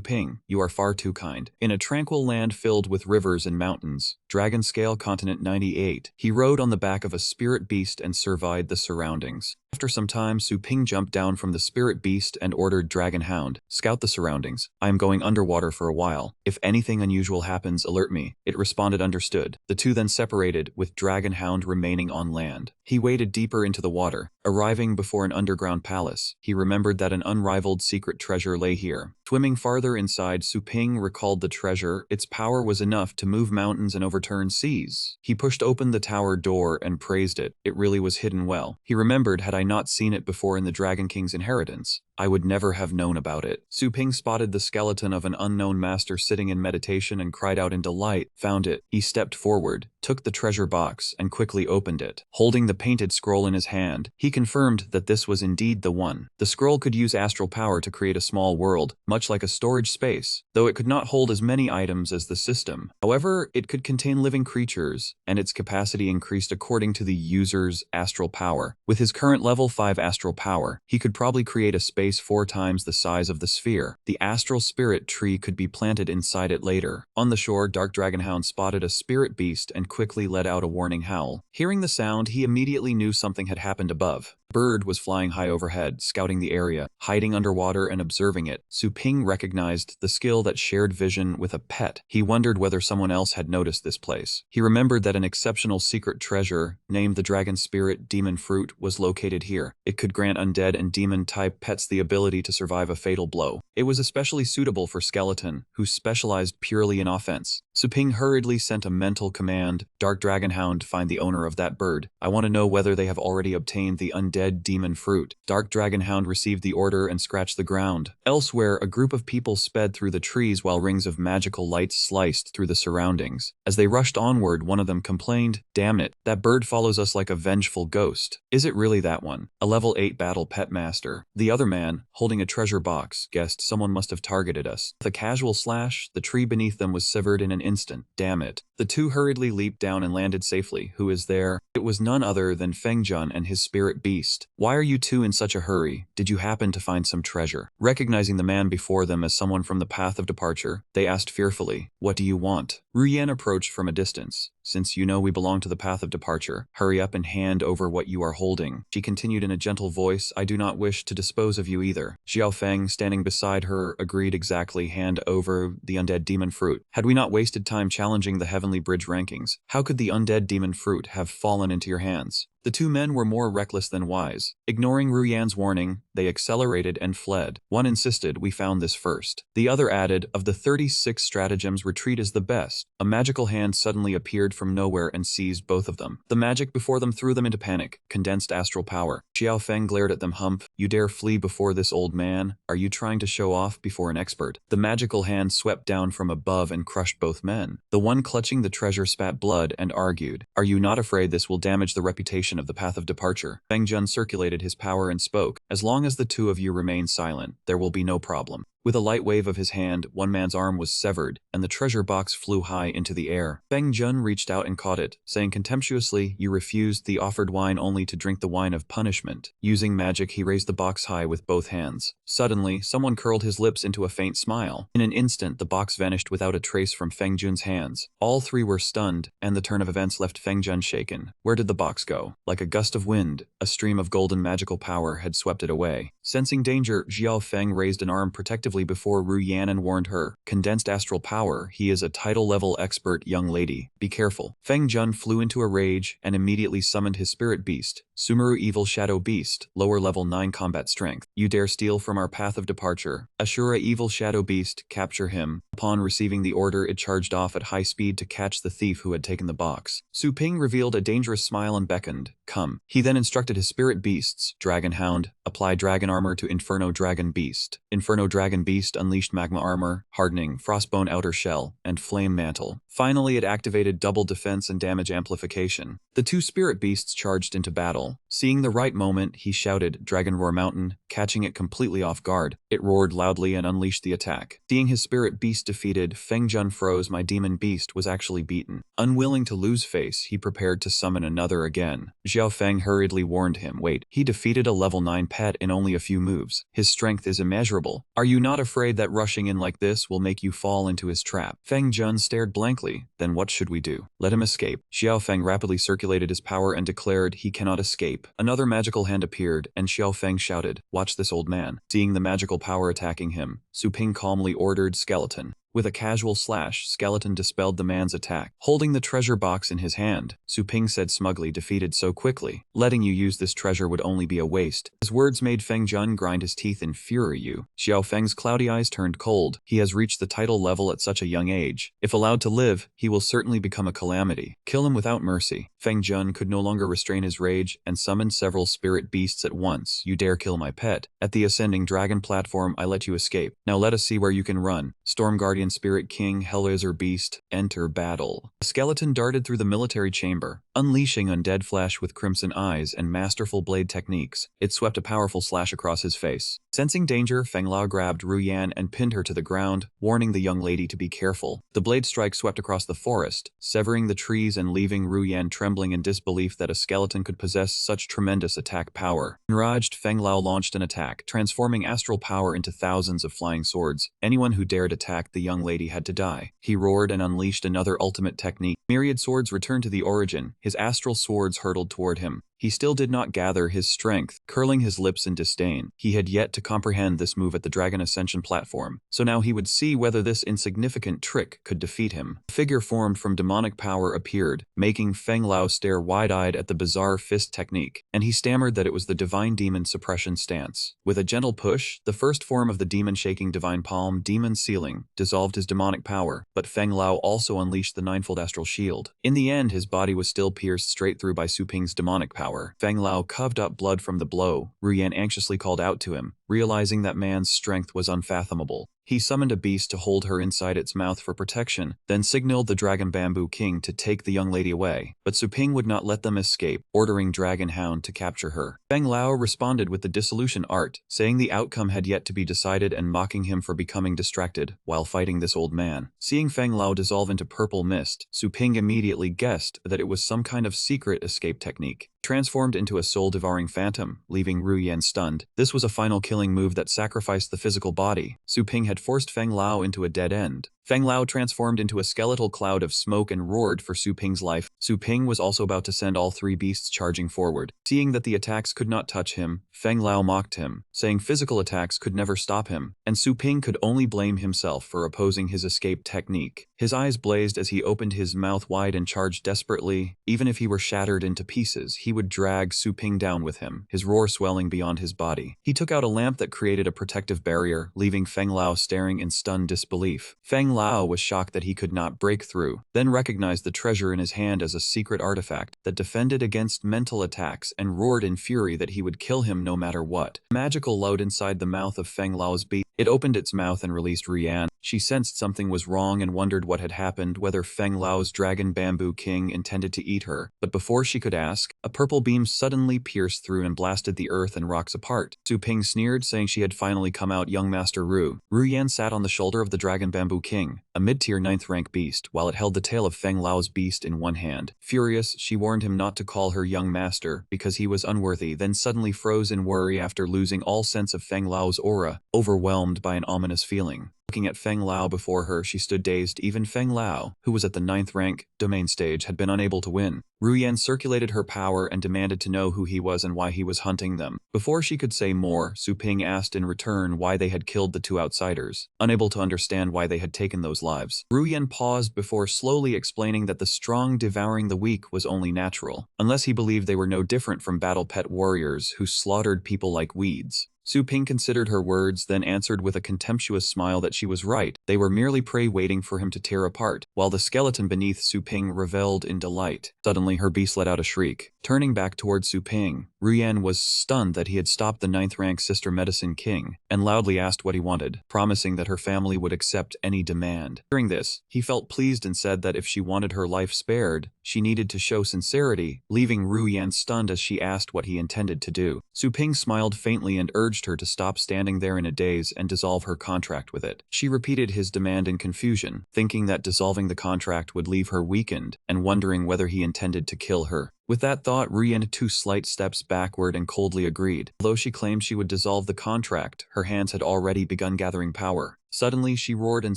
Ping, you are far too kind. In a tranquil land filled with rivers and mountains, Dragon Scale Continent 98, he rode on the back of a spirit beast and surveyed the surroundings. After some time, Su Ping jumped down from the spirit beast and ordered Dragon Hound, scout the surroundings. I am going underwater for a while. If anything unusual happens, alert me. It responded, understood. The two then separated, with Dragon Hound remaining on land. He waded deeper into the water. Arriving before an underground palace, he remembered that an unrivaled secret treasure lay here. Swimming farther inside, Su Ping recalled the treasure. Its power was enough to move mountains and overturn seas. He pushed open the tower door and praised it. It really was hidden well. He remembered, had I not seen it before in the Dragon King's inheritance, I would never have known about it. Su Ping spotted the skeleton of an unknown master sitting in meditation and cried out in delight. Found it. He stepped forward, took the treasure box, and quickly opened it. Holding the painted scroll in his hand, he confirmed that this was indeed the one. The scroll could use astral power to create a small world, much like a storage space, though it could not hold as many items as the system. However, it could contain living creatures, and its capacity increased according to the user's astral power. With his current level 5 astral power, he could probably create a space 4 times the size of the sphere. The astral spirit tree could be planted inside it later. On the shore, Dark Dragonhound spotted a spirit beast and quickly let out a warning howl. Hearing the sound, he immediately knew something had happened above. Bird was flying high overhead, scouting the area, hiding underwater and observing it. Su Ping recognized the skill that shared vision with a pet. He wondered whether someone else had noticed this place. He remembered that an exceptional secret treasure, named the Dragon Spirit Demon Fruit, was located here. It could grant undead and demon-type pets the ability to survive a fatal blow. It was especially suitable for Skeleton, who specialized purely in offense. Su Ping hurriedly sent a mental command, Dark Dragonhound, find the owner of that bird. I want to know whether they have already obtained the undead demon fruit. Dark Dragonhound received the order and scratched the ground. Elsewhere, a group of people sped through the trees while rings of magical light sliced through the surroundings. As they rushed onward, one of them complained, damn it, that bird follows us like a vengeful ghost. Is it really that one? A level 8 battle pet master. The other man, holding a treasure box, guessed someone must have targeted us. With a casual slash, the tree beneath them was severed in an instant. Damn it. The two hurriedly leaped down and landed safely. Who is there? It was none other than Feng Jun and his spirit beast. Why are you two in such a hurry? Did you happen to find some treasure? Recognizing the man before them as someone from the path of departure, they asked fearfully, what do you want? Ruyen approached from a distance. Since you know we belong to the path of departure, hurry up and hand over what you are holding. She continued in a gentle voice, I do not wish to dispose of you either. Xiao Feng, standing beside her, agreed exactly, hand over the undead demon fruit. Had we not wasted time challenging the Heavenly Bridge rankings, how could the undead demon fruit have fallen into your hands? The two men were more reckless than wise. Ignoring Ruyan's warning, they accelerated and fled. One insisted, we found this first. The other added, of the 36 stratagems, retreat is the best. A magical hand suddenly appeared from nowhere and seized both of them. The magic before them threw them into panic. Condensed astral power. Xiao Feng glared at them. Humph, you dare flee before this old man? Are you trying to show off before an expert? The magical hand swept down from above and crushed both men. The one clutching the treasure spat blood and argued, are you not afraid this will damage the reputation of the path of departure? Feng Jun circulated his power and spoke, as long as the two of you remain silent, there will be no problem. With a light wave of his hand, one man's arm was severed, and the treasure box flew high into the air. Feng Jun reached out and caught it, saying contemptuously, "You refused the offered wine only to drink the wine of punishment." Using magic, he raised the box high with both hands. Suddenly, someone curled his lips into a faint smile. In an instant, the box vanished without a trace from Feng Jun's hands. All three were stunned, and the turn of events left Feng Jun shaken. Where did the box go? Like a gust of wind, a stream of golden magical power had swept it away. Sensing danger, Xiao Feng raised an arm protectively before Ru Yan and warned her, "Condensed astral power, he is a title-level expert, young lady. Be careful." Feng Jun flew into a rage and immediately summoned his spirit beast, Sumeru Evil Shadow Beast, lower level 9 combat strength. "You dare steal from our path of departure. Asura Evil Shadow Beast, capture him." Upon receiving the order, it charged off at high speed to catch the thief who had taken the box. Su Ping revealed a dangerous smile and beckoned, "Come." He then instructed his spirit beasts, Dragon Hound, apply dragon armor to Inferno Dragon Beast. Inferno Dragon Beast unleashed magma armor, hardening, frostbone outer shell, and flame mantle. Finally, it activated double defense and damage amplification. The two spirit beasts charged into battle. Seeing the right moment, he shouted, "Dragon Roar Mountain," catching it completely off guard. It roared loudly and unleashed the attack. Seeing his spirit beast defeated, Feng Jun froze. My demon beast was actually beaten. Unwilling to lose face, he prepared to summon another again. Xiao Feng hurriedly warned him, "Wait, he defeated a level 9 pet in only a few moves. His strength is immeasurable. Are you not afraid that rushing in like this will make you fall into his trap?" Feng Jun stared blankly. "Then what should we do?" "Let him escape." Xiao Feng rapidly circulated his power and declared, "He cannot escape." Another magical hand appeared, and Xiao Feng shouted, "Watch this old man." Seeing the magical power attacking him, Su Ping calmly ordered, "Skeleton." With a casual slash, Skeleton dispelled the man's attack. Holding the treasure box in his hand, Su Ping said smugly, "Defeated so quickly. Letting you use this treasure would only be a waste." His words made Feng Jun grind his teeth in fury. Xiao Feng's cloudy eyes turned cold. He has reached the title level at such a young age. If allowed to live, he will certainly become a calamity. Kill him without mercy. Feng Jun could no longer restrain his rage and summoned several spirit beasts at once. "You dare kill my pet? At the ascending dragon platform, I let you escape. Now let us see where you can run." Storm Guardian Spirit King Hellraiser Beast, enter battle. A skeleton darted through the military chamber, unleashing undead flesh with crimson eyes and masterful blade techniques. It swept a powerful slash across his face. Sensing danger, Feng Lao grabbed Ru Yan and pinned her to the ground, warning the young lady to be careful. The blade strike swept across the forest, severing the trees and leaving Ru Yan trembling in disbelief that a skeleton could possess such tremendous attack power. Enraged, Feng Lao launched an attack, transforming astral power into thousands of flying swords. Anyone who dared attack the young lady had to die. He roared and unleashed another ultimate technique. Myriad swords returned to the origin. His astral swords hurtled toward him. He still did not gather his strength, curling his lips in disdain. He had yet to comprehend this move at the Dragon Ascension platform, so now he would see whether this insignificant trick could defeat him. A figure formed from demonic power appeared, making Feng Lao stare wide-eyed at the bizarre fist technique, and he stammered that it was the Divine Demon Suppression stance. With a gentle push, the first form of the demon shaking Divine Palm, Demon Sealing, dissolved his demonic power, but Feng Lao also unleashed the Ninefold Astral Shield. In the end, his body was still pierced straight through by Su Ping's demonic power. Feng Lao coughed up blood from the blow. Ru Yan anxiously called out to him, realizing that man's strength was unfathomable. He summoned a beast to hold her inside its mouth for protection, then signaled the Dragon Bamboo King to take the young lady away. But Su Ping would not let them escape, ordering Dragon Hound to capture her. Feng Lao responded with the dissolution art, saying the outcome had yet to be decided and mocking him for becoming distracted while fighting this old man. Seeing Feng Lao dissolve into purple mist, Su Ping immediately guessed that it was some kind of secret escape technique. Transformed into a soul-devouring phantom, leaving Ru Yan stunned. This was a final killing move that sacrificed the physical body. Su Ping had forced Feng Lao into a dead end. Feng Lao transformed into a skeletal cloud of smoke and roared for Su Ping's life. Su Ping was also about to send all three beasts charging forward. Seeing that the attacks could not touch him, Feng Lao mocked him, saying physical attacks could never stop him, and Su Ping could only blame himself for opposing his escape technique. His eyes blazed as he opened his mouth wide and charged desperately. Even if he were shattered into pieces, he would drag Su Ping down with him, his roar swelling beyond his body. He took out a lamp that created a protective barrier, leaving Feng Lao staring in stunned disbelief. Feng Lao was shocked that he could not break through, then recognized the treasure in his hand as a secret artifact that defended against mental attacks and roared in fury that he would kill him no matter what. A magical load inside the mouth of Feng Lao's beast It opened its mouth and released Rian. She sensed something was wrong and wondered what had happened, whether Feng Lao's dragon bamboo king intended to eat her. But before she could ask, a purple beam suddenly pierced through and blasted the earth and rocks apart. Su Ping sneered, saying she had finally come out, young Master Ru. Ru Yan sat on the shoulder of the dragon bamboo king, a mid-tier 9th rank beast, while it held the tail of Feng Lao's beast in one hand. Furious, she warned him not to call her young master because he was unworthy, then suddenly froze in worry after losing all sense of Feng Lao's aura, overwhelmed by an ominous feeling. Looking at Feng Lao before her, she stood dazed. Even Feng Lao, who was at the 9th rank domain stage, had been unable to win. Ru Yan circulated her power and demanded to know who he was and why he was hunting them. Before she could say more, Su Ping asked in return why they had killed the two outsiders, unable to understand why they had taken those lives. Ru Yan paused before slowly explaining that the strong devouring the weak was only natural, unless he believed they were no different from battle pet warriors who slaughtered people like weeds. Su Ping considered her words, then answered with a contemptuous smile that she was right. They were merely prey waiting for him to tear apart, while the skeleton beneath Su Ping reveled in delight. Suddenly, her beast let out a shriek. Turning back towards Su Ping, Ru Yan was stunned that he had stopped the 9th rank Sister Medicine King, and loudly asked what he wanted, promising that her family would accept any demand. Hearing this, he felt pleased and said that if she wanted her life spared, she needed to show sincerity, leaving Ru Yan stunned as she asked what he intended to do. Su Ping smiled faintly and urged her to stop standing there in a daze and dissolve her contract with it. She repeated his demand in confusion, thinking that dissolving the contract would leave her weakened, and wondering whether he intended to kill her. With that thought, Ru Yan took 2 slight steps backward and coldly agreed. Although she claimed she would dissolve the contract, her hands had already begun gathering power. Suddenly, she roared and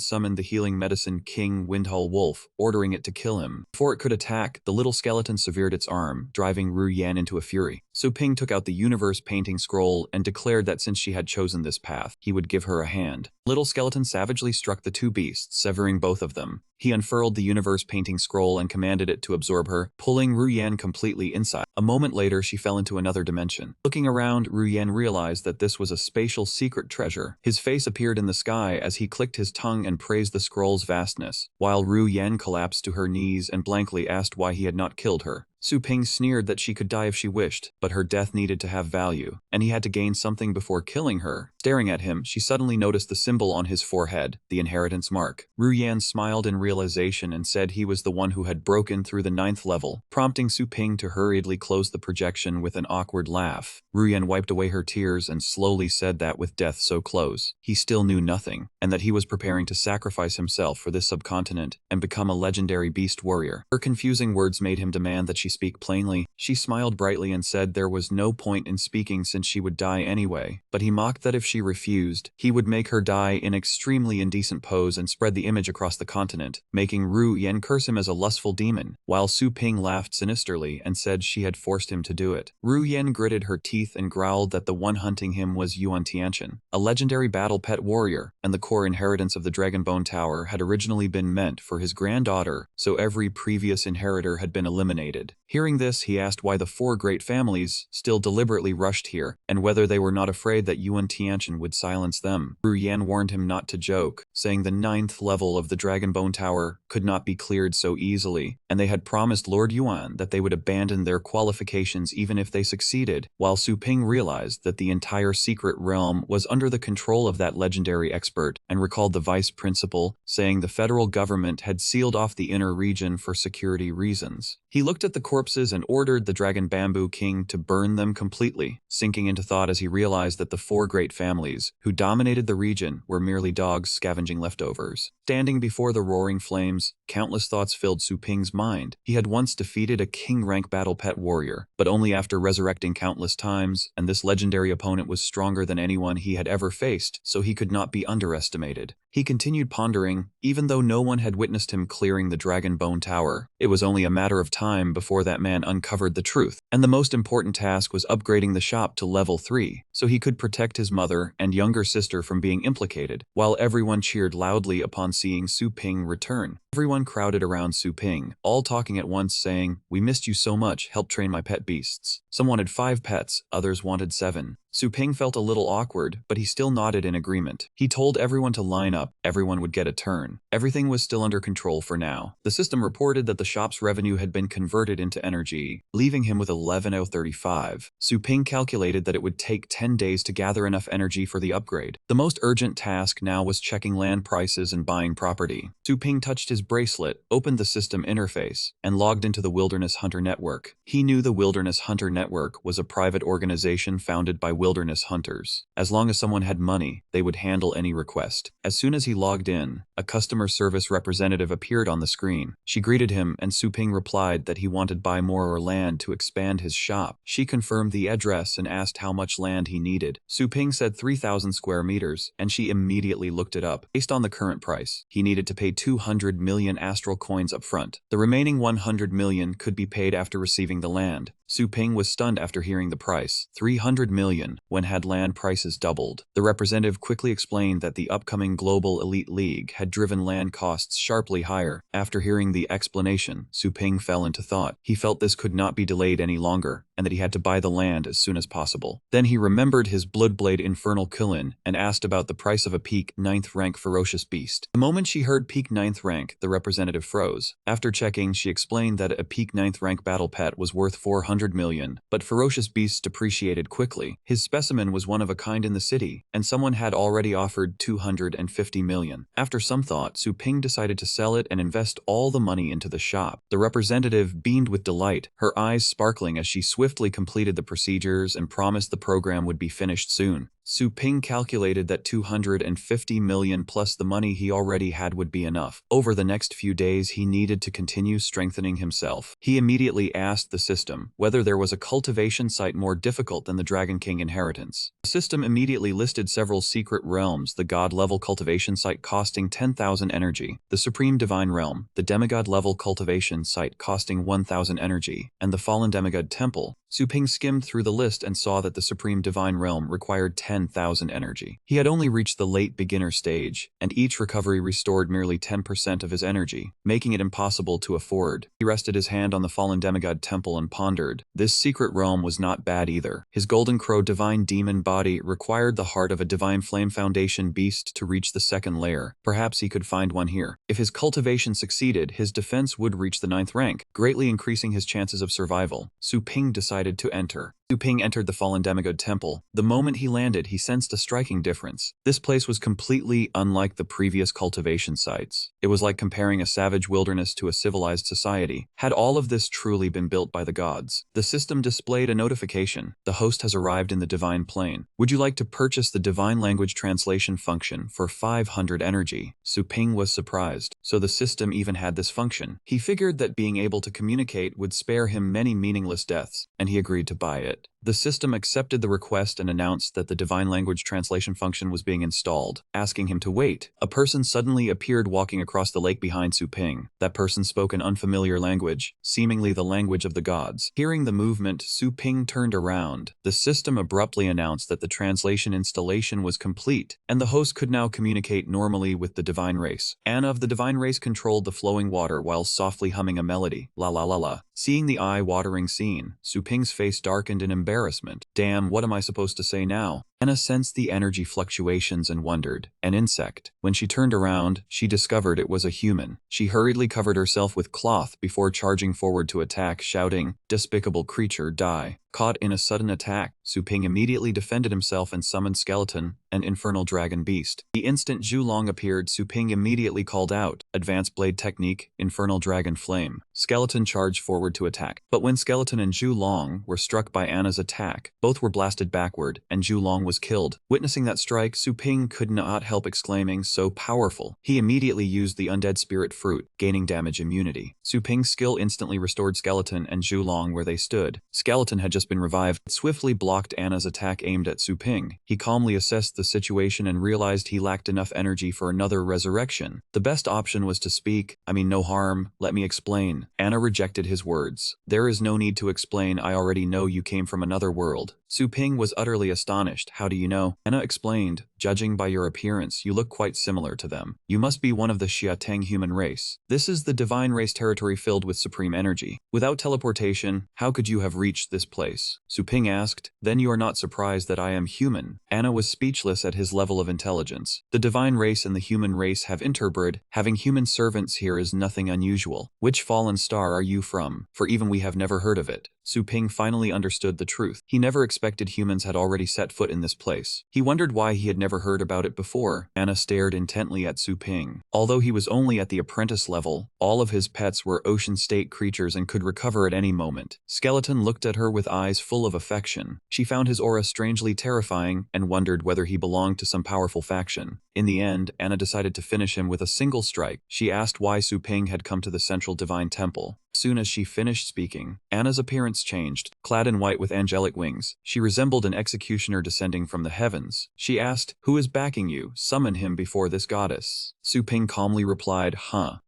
summoned the healing medicine king Windhull Wolf, ordering it to kill him. Before it could attack, the little skeleton severed its arm, driving Ru Yan into a fury. Su Ping took out the universe painting scroll and declared that since she had chosen this path, he would give her a hand. Little skeleton savagely struck the two beasts, severing both of them. He unfurled the universe painting scroll and commanded it to absorb her, pulling Ru Yan completely inside. A moment later, she fell into another dimension. Looking around, Ru Yan realized that this was a spatial secret treasure. His face appeared in the sky as he clicked his tongue and praised the scroll's vastness, while Ru Yan collapsed to her knees and blankly asked why he had not killed her. Su Ping sneered that she could die if she wished, but her death needed to have value, and he had to gain something before killing her. Staring at him, she suddenly noticed the symbol on his forehead, the inheritance mark. Ru Yan smiled in realization and said he was the one who had broken through the 9th level, prompting Su Ping to hurriedly close the projection with an awkward laugh. Ru Yan wiped away her tears and slowly said that with death so close, he still knew nothing, and that he was preparing to sacrifice himself for this subcontinent and become a legendary beast warrior. Her confusing words made him demand that she speak plainly. She smiled brightly and said there was no point in speaking since she would die anyway, but he mocked that if she refused, he would make her die in extremely indecent pose and spread the image across the continent, making Ru Yan curse him as a lustful demon, while Su Ping laughed sinisterly and said she had forced him to do it. Ru Yan gritted her teeth and growled that the one hunting him was Yuan Tianchen, a legendary battle pet warrior, and the core inheritance of the Dragonbone Tower had originally been meant for his granddaughter, so every previous inheritor had been eliminated. Hearing this, he asked why the 4 great families still deliberately rushed here, and whether they were not afraid that Yuan Tianchen would silence them. Ru Yan warned him not to joke, saying the 9th level of the Dragonbone Tower could not be cleared so easily, and they had promised Lord Yuan that they would abandon their qualifications even if they succeeded, while Su Ping realized that the entire secret realm was under the control of that legendary expert, and recalled the vice principal saying the federal government had sealed off the inner region for security reasons. He looked at the corpses and ordered the Dragon Bamboo King to burn them completely, sinking into thought as he realized that the 4 great families who dominated the region were merely dogs scavenging leftovers. Standing before the roaring flames, countless thoughts filled Su Ping's mind. He had once defeated a king-rank battle pet warrior, but only after resurrecting countless times, and this legendary opponent was stronger than anyone he had ever faced, so he could not be underestimated. He continued pondering, even though no one had witnessed him clearing the Dragonbone Tower. It was only a matter of time before that man uncovered the truth, and the most important task was upgrading the shop to level 3, so he could protect his mother and younger sister from being implicated, while everyone cheered loudly upon seeing Su Ping return. Everyone crowded around Su Ping, all talking at once saying, "We missed you so much, help train my pet beasts." Some wanted 5 pets, others wanted 7. Su Ping felt a little awkward, but he still nodded in agreement. He told everyone to line up, everyone would get a turn. Everything was still under control for now. The system reported that the shop's revenue had been converted into energy, leaving him with 11,035. Su Ping calculated that it would take 10 days to gather enough energy for the upgrade. The most urgent task now was checking land prices and buying property. Su Ping touched his bracelet, opened the system interface, and logged into the Wilderness Hunter Network. He knew the Wilderness Hunter Network was a private organization founded by wilderness hunters. As long as someone had money, they would handle any request. As soon as he logged in, a customer service representative appeared on the screen. She greeted him, and Su Ping replied that he wanted to buy more land to expand his shop. She confirmed the address and asked how much land he needed. Su Ping said 3,000 square meters, and she immediately looked it up. Based on the current price, he needed to pay 200 million astral coins up front. The remaining 100 million could be paid after receiving the land. Su Ping was stunned after hearing the price, 300 million, when had land prices doubled. The representative quickly explained that the upcoming Global Elite League had driven land costs sharply higher. After hearing the explanation, Su Ping fell into thought. He felt this could not be delayed any longer, and that he had to buy the land as soon as possible. Then he remembered his Bloodblade Infernal Killin and asked about the price of a peak 9th rank ferocious beast. The moment she heard peak 9th rank, the representative froze. After checking, she explained that a peak 9th rank battle pet was worth 400 million, but ferocious beasts depreciated quickly. His specimen was one of a kind in the city, and someone had already offered 250 million. After some thought, Su Ping decided to sell it and invest all the money into the shop. The representative beamed with delight, her eyes sparkling as she swiftly completed the procedures and promised the program would be finished soon. Su Ping calculated that 250 million plus the money he already had would be enough. Over the next few days, he needed to continue strengthening himself. He immediately asked the system whether there was a cultivation site more difficult than the Dragon King inheritance. The system immediately listed several secret realms, the god-level cultivation site costing 10,000 energy, the Supreme Divine Realm, the demigod-level cultivation site costing 1,000 energy, and the Fallen Demigod Temple. Su Ping skimmed through the list and saw that the Supreme Divine Realm required 10,000 energy. He had only reached the late beginner stage, and each recovery restored merely 10% of his energy, making it impossible to afford. He rested his hand on the Fallen Demigod Temple and pondered. This secret realm was not bad either. His Golden Crow Divine Demon body required the heart of a Divine Flame Foundation beast to reach the second layer. Perhaps he could find one here. If his cultivation succeeded, his defense would reach the 9th rank, greatly increasing his chances of survival. Su Ping decided to enter. Su Ping entered the Fallen Demigod Temple. The moment he landed, he sensed a striking difference. This place was completely unlike the previous cultivation sites. It was like comparing a savage wilderness to a civilized society. Had all of this truly been built by the gods? The system displayed a notification. The host has arrived in the Divine Plane. Would you like to purchase the Divine Language Translation function for 500 energy? Su Ping was surprised. So the system even had this function. He figured that being able to communicate would spare him many meaningless deaths, and he agreed to buy it. The system accepted the request and announced that the Divine Language Translation function was being installed, asking him to wait. A person suddenly appeared walking across the lake behind Su Ping. That person spoke an unfamiliar language, seemingly the language of the gods. Hearing the movement, Su Ping turned around. The system abruptly announced that the translation installation was complete, and the host could now communicate normally with the divine race. Anna of the divine race controlled the flowing water while softly humming a melody. La la la la. Seeing the eye-watering scene, Su Ping's face darkened in embarrassment. Damn, what am I supposed to say now? Anna sensed the energy fluctuations and wondered. An insect. When she turned around, she discovered it was a human. She hurriedly covered herself with cloth before charging forward to attack, shouting, "Despicable creature, die." Caught in a sudden attack, Su Ping immediately defended himself and summoned Skeleton, an infernal dragon beast. The instant Zhu Long appeared, Su Ping immediately called out, "Advanced blade technique, infernal dragon flame." Skeleton charged forward to attack. But when Skeleton and Zhu Long were struck by Anna's attack, both were blasted backward, and Zhu Long was killed. Witnessing that strike, Su Ping could not help exclaiming, "So powerful." He immediately used the undead spirit fruit, gaining damage immunity. Su Ping's skill instantly restored Skeleton and Zhu Long where they stood. Skeleton had just been revived. It swiftly blocked Anna's attack aimed at Su Ping. He calmly assessed the situation and realized he lacked enough energy for another resurrection. The best option was to speak. "I mean no harm, let me explain." Anna rejected his words. "There is no need to explain, I already know you came from another world." Su Ping was utterly astonished. How do you know? Anna explained, judging by your appearance, you look quite similar to them. You must be one of the Xiateng human race. This is the divine race territory filled with supreme energy. Without teleportation, how could you have reached this place? Su Ping asked. Then you are not surprised that I am human. Anna was speechless at his level of intelligence. The divine race and the human race have interbred. Having human servants here is nothing unusual. Which fallen star are you from? For even we have never heard of it. Su Ping finally understood the truth. He never expected humans had already set foot in this place. He wondered why he had never heard about it before. Anna stared intently at Su Ping. Although he was only at the apprentice level, all of his pets were ocean state creatures and could recover at any moment. Skeleton looked at her with eyes full of affection. She found his aura strangely terrifying and wondered whether he belonged to some powerful faction. In the end, Anna decided to finish him with a single strike. She asked why Su Ping had come to the central divine temple. As soon as she finished speaking, Anna's appearance changed. Clad in white with angelic wings, she resembled an executioner descending from the heavens. She asked, "Who is backing you? Summon him before this goddess." Su Ping calmly replied,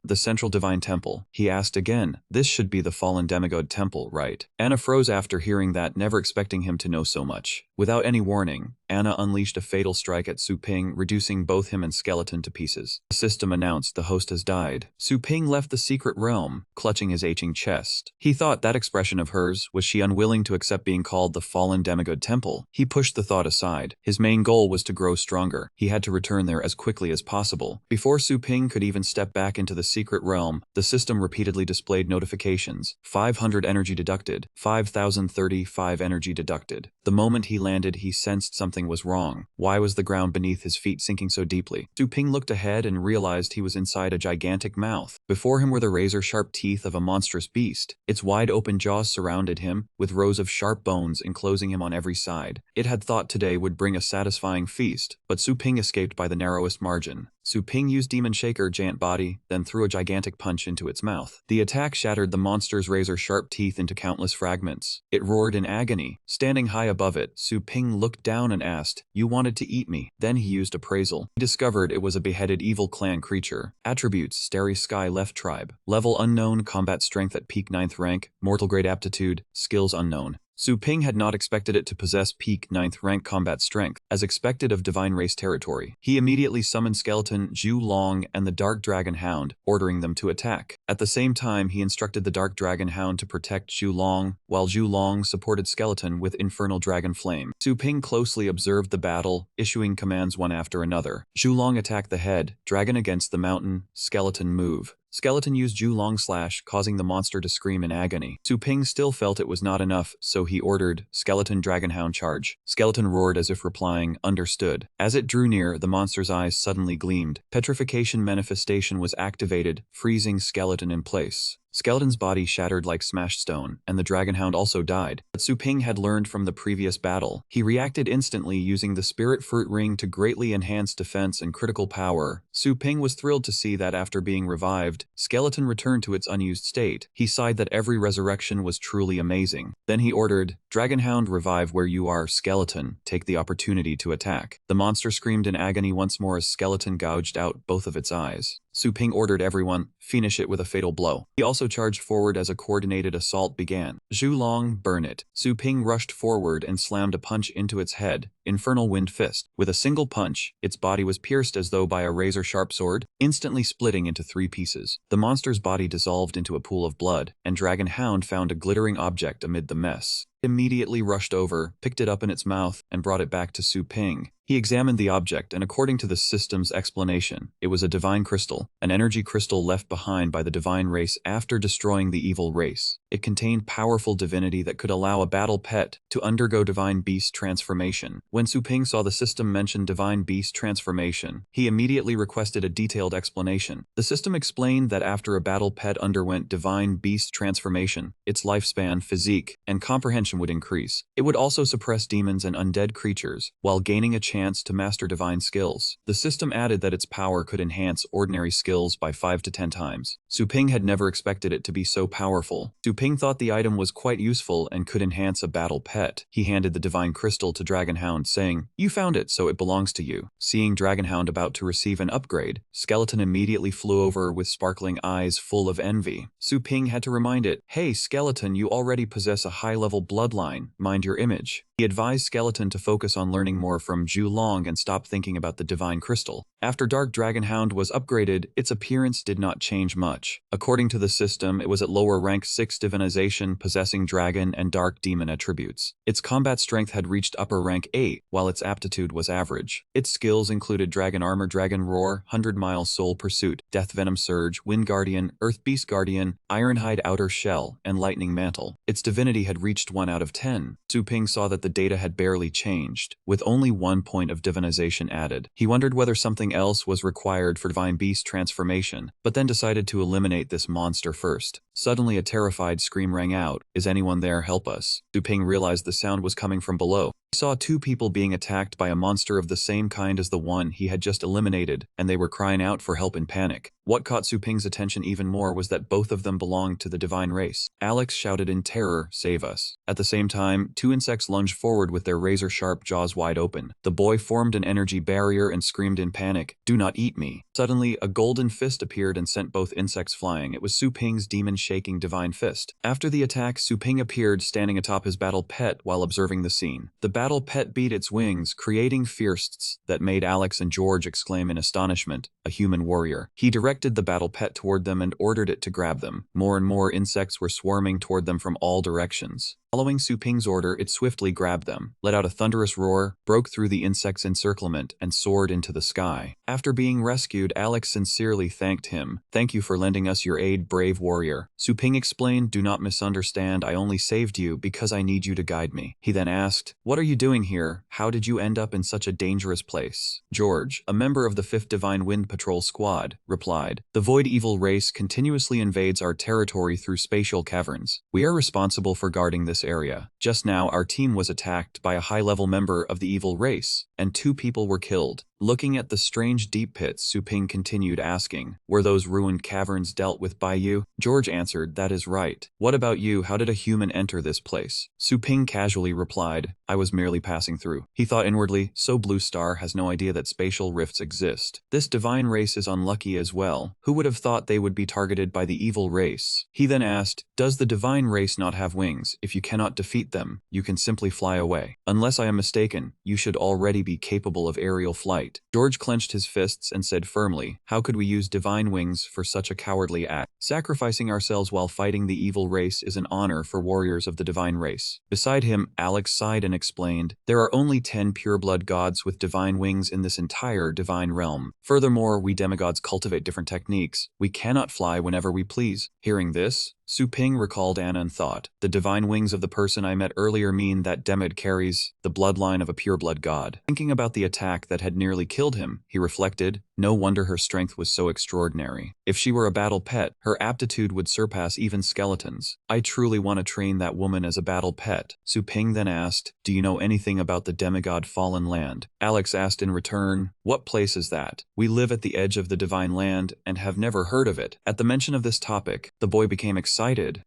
the central divine temple." He asked again, "This should be the fallen demigod temple, right?" Anna froze after hearing that, never expecting him to know so much. Without any warning, Anna unleashed a fatal strike at Su Ping, reducing both him and Skeleton to pieces. The system announced the host has died. Su Ping left the secret realm, clutching his aching chest. He thought that expression of hers, was she unwilling to accept being called the fallen demigod temple? He pushed the thought aside. His main goal was to grow stronger. He had to return there as quickly as possible. Before Su Ping could even step back into the secret realm, the system repeatedly displayed notifications. 500 energy deducted, 5,035 energy deducted. The moment he landed, he sensed something was wrong. Why was the ground beneath his feet sinking so deeply? Su Ping looked ahead and realized he was inside a gigantic mouth. Before him were the razor-sharp teeth of a monstrous beast. Its wide-open jaws surrounded him, with rows of sharp bones enclosing him on every side. It had thought today would bring a satisfying feast, but Su Ping escaped by the narrowest margin. Su Ping used Demon Shaker giant body, then threw a gigantic punch into its mouth. The attack shattered the monster's razor-sharp teeth into countless fragments. It roared in agony. Standing high above it, Su Ping looked down and asked, "You wanted to eat me?" Then he used appraisal. He discovered it was a beheaded evil clan creature. Attributes: Starry Sky Left Tribe. Level unknown, combat strength at peak 9th rank, mortal grade aptitude, skills unknown. Su Ping had not expected it to possess peak 9th rank combat strength, as expected of divine race territory. He immediately summoned Skeleton, Zhu Long, and the Dark Dragon Hound, ordering them to attack. At the same time, he instructed the Dark Dragon Hound to protect Zhu Long, while Zhu Long supported Skeleton with Infernal Dragon Flame. Su Ping closely observed the battle, issuing commands one after another. Zhu Long attacked the head, Dragon against the mountain, Skeleton move. Skeleton used Zhu Long Slash, causing the monster to scream in agony. Su Ping still felt it was not enough, so he ordered, Skeleton Dragonhound charge. Skeleton roared as if replying, understood. As it drew near, the monster's eyes suddenly gleamed. Petrification manifestation was activated, freezing Skeleton in place. Skeleton's body shattered like smashed stone, and the Dragonhound also died. But Su Ping had learned from the previous battle. He reacted instantly using the Spirit Fruit Ring to greatly enhance defense and critical power. Su Ping was thrilled to see that after being revived, Skeleton returned to its unused state. He sighed that every resurrection was truly amazing. Then he ordered, Dragonhound, revive where you are, Skeleton. Take the opportunity to attack. The monster screamed in agony once more as Skeleton gouged out both of its eyes. Su Ping ordered everyone, finish it with a fatal blow. He also charged forward as a coordinated assault began. Zhu Long, burn it. Su Ping rushed forward and slammed a punch into its head, Infernal Wind Fist. With a single punch, its body was pierced as though by a razor-sharp sword, instantly splitting into 3 pieces. The monster's body dissolved into a pool of blood, and Dragon Hound found a glittering object amid the mess. Immediately rushed over, picked it up in its mouth, and brought it back to Su Ping. He examined the object, and according to the system's explanation, it was a divine crystal, an energy crystal left behind by the divine race after destroying the evil race. It contained powerful divinity that could allow a battle pet to undergo divine beast transformation. When Su Ping saw the system mention divine beast transformation, he immediately requested a detailed explanation. The system explained that after a battle pet underwent divine beast transformation, its lifespan, physique, and comprehension would increase. It would also suppress demons and undead creatures, while gaining a chance to master divine skills. The system added that its power could enhance ordinary skills by 5 to 10 times. Su Ping had never expected it to be so powerful. Su Ping thought the item was quite useful and could enhance a battle pet. He handed the divine crystal to Dragonhound, saying, "You found it, so it belongs to you." Seeing Dragonhound about to receive an upgrade, Skeleton immediately flew over with sparkling eyes full of envy. Su Ping had to remind it, "Hey Skeleton, you already possess a high-level bloodline, mind your image." He advised Skeleton to focus on learning more from Zhu Long and stop thinking about the divine crystal. After Dark Dragonhound was upgraded, its appearance did not change much. According to the system, it was at lower rank 6 divinization, possessing dragon and dark demon attributes. Its combat strength had reached upper rank 8, while its aptitude was average. Its skills included Dragon Armor, Dragon Roar, 100-mile Soul Pursuit, Death Venom Surge, Wind Guardian, Earth Beast Guardian, Ironhide Outer Shell, and Lightning Mantle. Its divinity had reached 1 out of 10. Su Ping saw that the data had barely changed, with only 1 point of divinization added. He wondered whether something else was required for Divine Beast transformation, but then decided to eliminate this monster first. Suddenly a terrified scream rang out. "Is anyone there? Help us." Su Ping realized the sound was coming from below. He saw 2 people being attacked by a monster of the same kind as the one he had just eliminated, and they were crying out for help in panic. What caught Su Ping's attention even more was that both of them belonged to the divine race. Alex shouted in terror, "Save us." At the same time, 2 insects lunged forward with their razor-sharp jaws wide open. The boy formed an energy barrier and screamed in panic, "Do not eat me." Suddenly, a golden fist appeared and sent both insects flying. It was Su Ping's demon-shaking divine fist. After the attack, Su Ping appeared standing atop his battle pet while observing the scene. The battle pet beat its wings, creating fists that made Alex and George exclaim in astonishment, "A human warrior." He directed the battle pet toward them and ordered it to grab them. More and more insects were swarming toward them from all directions. Following Su Ping's order, it swiftly grabbed them, let out a thunderous roar, broke through the insect's encirclement, and soared into the sky. After being rescued, Alex sincerely thanked him. "Thank you for lending us your aid, brave warrior." Su Ping explained, "Do not misunderstand, I only saved you because I need you to guide me." He then asked, "What are you doing here? How did you end up in such a dangerous place?" George, a member of the 5th Divine Wind Patrol Squad, replied, "The Void Evil race continuously invades our territory through spatial caverns. We are responsible for guarding this area. Just now, our team was attacked by a high-level member of the evil race, and 2 people were killed." Looking at the strange deep pits, Su Ping continued asking, "Were those ruined caverns dealt with by you?" George answered, "That is right. What about you? How did a human enter this place?" Su Ping casually replied, "I was merely passing through." He thought inwardly, so Blue Star has no idea that spatial rifts exist. This divine race is unlucky as well. Who would have thought they would be targeted by the evil race? He then asked, "Does the divine race not have wings? If you cannot defeat them, you can simply fly away. Unless I am mistaken, you should already be capable of aerial flight." George clenched his fists and said firmly, "How could we use divine wings for such a cowardly act? Sacrificing ourselves while fighting the evil race is an honor for warriors of the divine race." Beside him, Alex sighed and explained, "There are only 10 pureblood gods with divine wings in this entire divine realm. Furthermore, we demigods cultivate different techniques. We cannot fly whenever we please." Hearing this, Su Ping recalled Anna and thought, "The divine wings of the person I met earlier mean that Demid carries the bloodline of a pureblood god." Thinking about the attack that had nearly killed him, he reflected, no wonder her strength was so extraordinary. If she were a battle pet, her aptitude would surpass even skeletons. "I truly want to train that woman as a battle pet." Su Ping then asked, "Do you know anything about the demigod Fallen Land?" Alex asked in return, "What place is that? We live at the edge of the divine land and have never heard of it." At the mention of this topic, the boy became excited.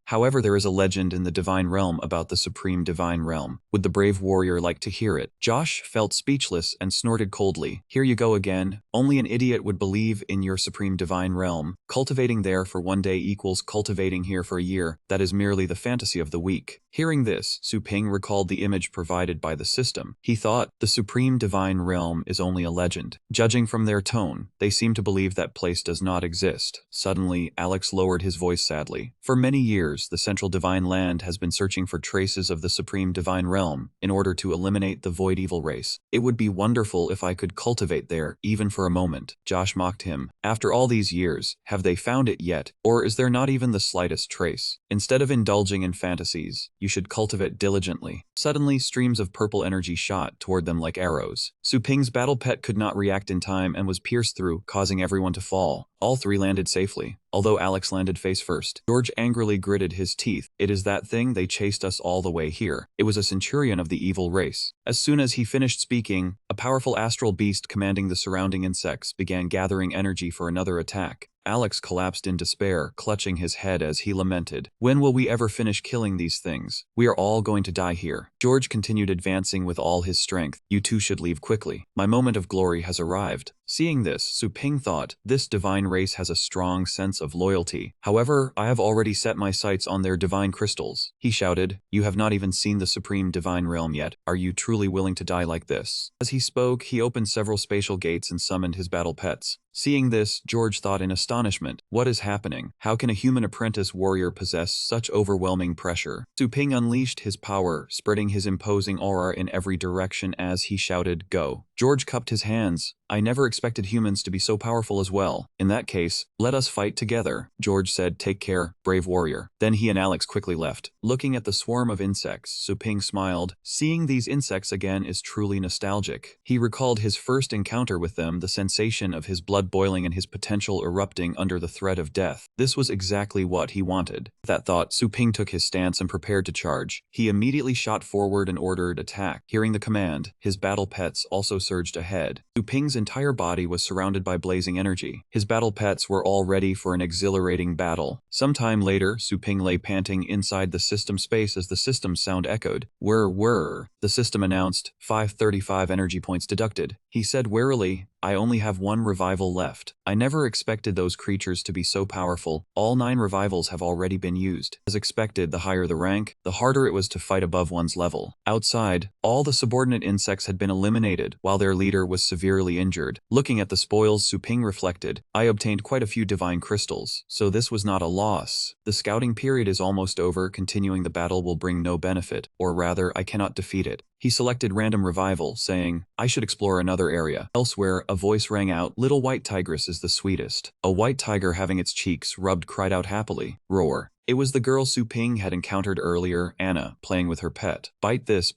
However, there is a legend in the divine realm about the supreme divine realm. Would the brave warrior like to hear it? Josh felt speechless and snorted coldly. "Here you go again. Only an idiot would believe in your supreme divine realm. Cultivating there for 1 day equals cultivating here for a year. That is merely the fantasy of the weak." Hearing this, Su Ping recalled the image provided by the system. He thought, the supreme divine realm is only a legend. Judging from their tone, they seem to believe that place does not exist. Suddenly, Alex lowered his voice sadly. "For many years, the Central Divine Land has been searching for traces of the supreme divine realm in order to eliminate the void evil race. It would be wonderful if I could cultivate there, even for a moment." Josh mocked him. "After all these years, have they found it yet? Or is there not even the slightest trace? Instead of indulging in fantasies, you should cultivate diligently." Suddenly, streams of purple energy shot toward them like arrows. Su Ping's battle pet could not react in time and was pierced through, causing everyone to fall. All 3 landed safely, although Alex landed face first. George angrily gritted his teeth. "It is that thing they chased us all the way here. It was a centurion of the evil race." As soon as he finished speaking, a powerful astral beast commanding the surrounding insects began gathering energy for another attack. Alex collapsed in despair, clutching his head as he lamented, "When will we ever finish killing these things? We are all going to die here." George continued advancing with all his strength. "You two should leave quickly. My moment of glory has arrived." Seeing this, Su Ping thought, this divine race has a strong sense of loyalty. However, I have already set my sights on their divine crystals. He shouted, you have not even seen the supreme divine realm yet. Are you truly willing to die like this? As he spoke, he opened several spatial gates and summoned his battle pets. Seeing this, George thought in astonishment, what is happening? How can a human apprentice warrior possess such overwhelming pressure? Su Ping unleashed his power, spreading his imposing aura in every direction as he shouted, go. George cupped his hands. I never expected humans to be so powerful as well. In that case, let us fight together. George said, take care, brave warrior. Then he and Alex quickly left. Looking at the swarm of insects, Su Ping smiled. Seeing these insects again is truly nostalgic. He recalled his first encounter with them, the sensation of his blood boiling and his potential erupting under the threat of death. This was exactly what he wanted. With that thought, Su Ping took his stance and prepared to charge. He immediately shot forward and ordered attack. Hearing the command, his battle pets also surged ahead. Su Ping's entire body was surrounded by blazing energy. His battle pets were all ready for an exhilarating battle. Sometime later, Su Ping lay panting inside the system space as the system's sound echoed. Whir. The system announced, 535 energy points deducted. He said warily, I only have one revival left. I never expected those creatures to be so powerful. All 9 revivals have already been used. As expected, the higher the rank, the harder it was to fight above one's level. Outside, all the subordinate insects had been eliminated, while their leader was severely injured. Looking at the spoils, Su Ping reflected, I obtained quite a few divine crystals, so this was not a loss. The scouting period is almost over, continuing the battle will bring no benefit, or rather, I cannot defeat it. He selected random revival, saying, I should explore another area. Elsewhere, a voice rang out, little white tigress is the sweetest. A white tiger having its cheeks rubbed cried out happily, roar. It was the girl Su Ping had encountered earlier, Anna, playing with her pet. Bite this,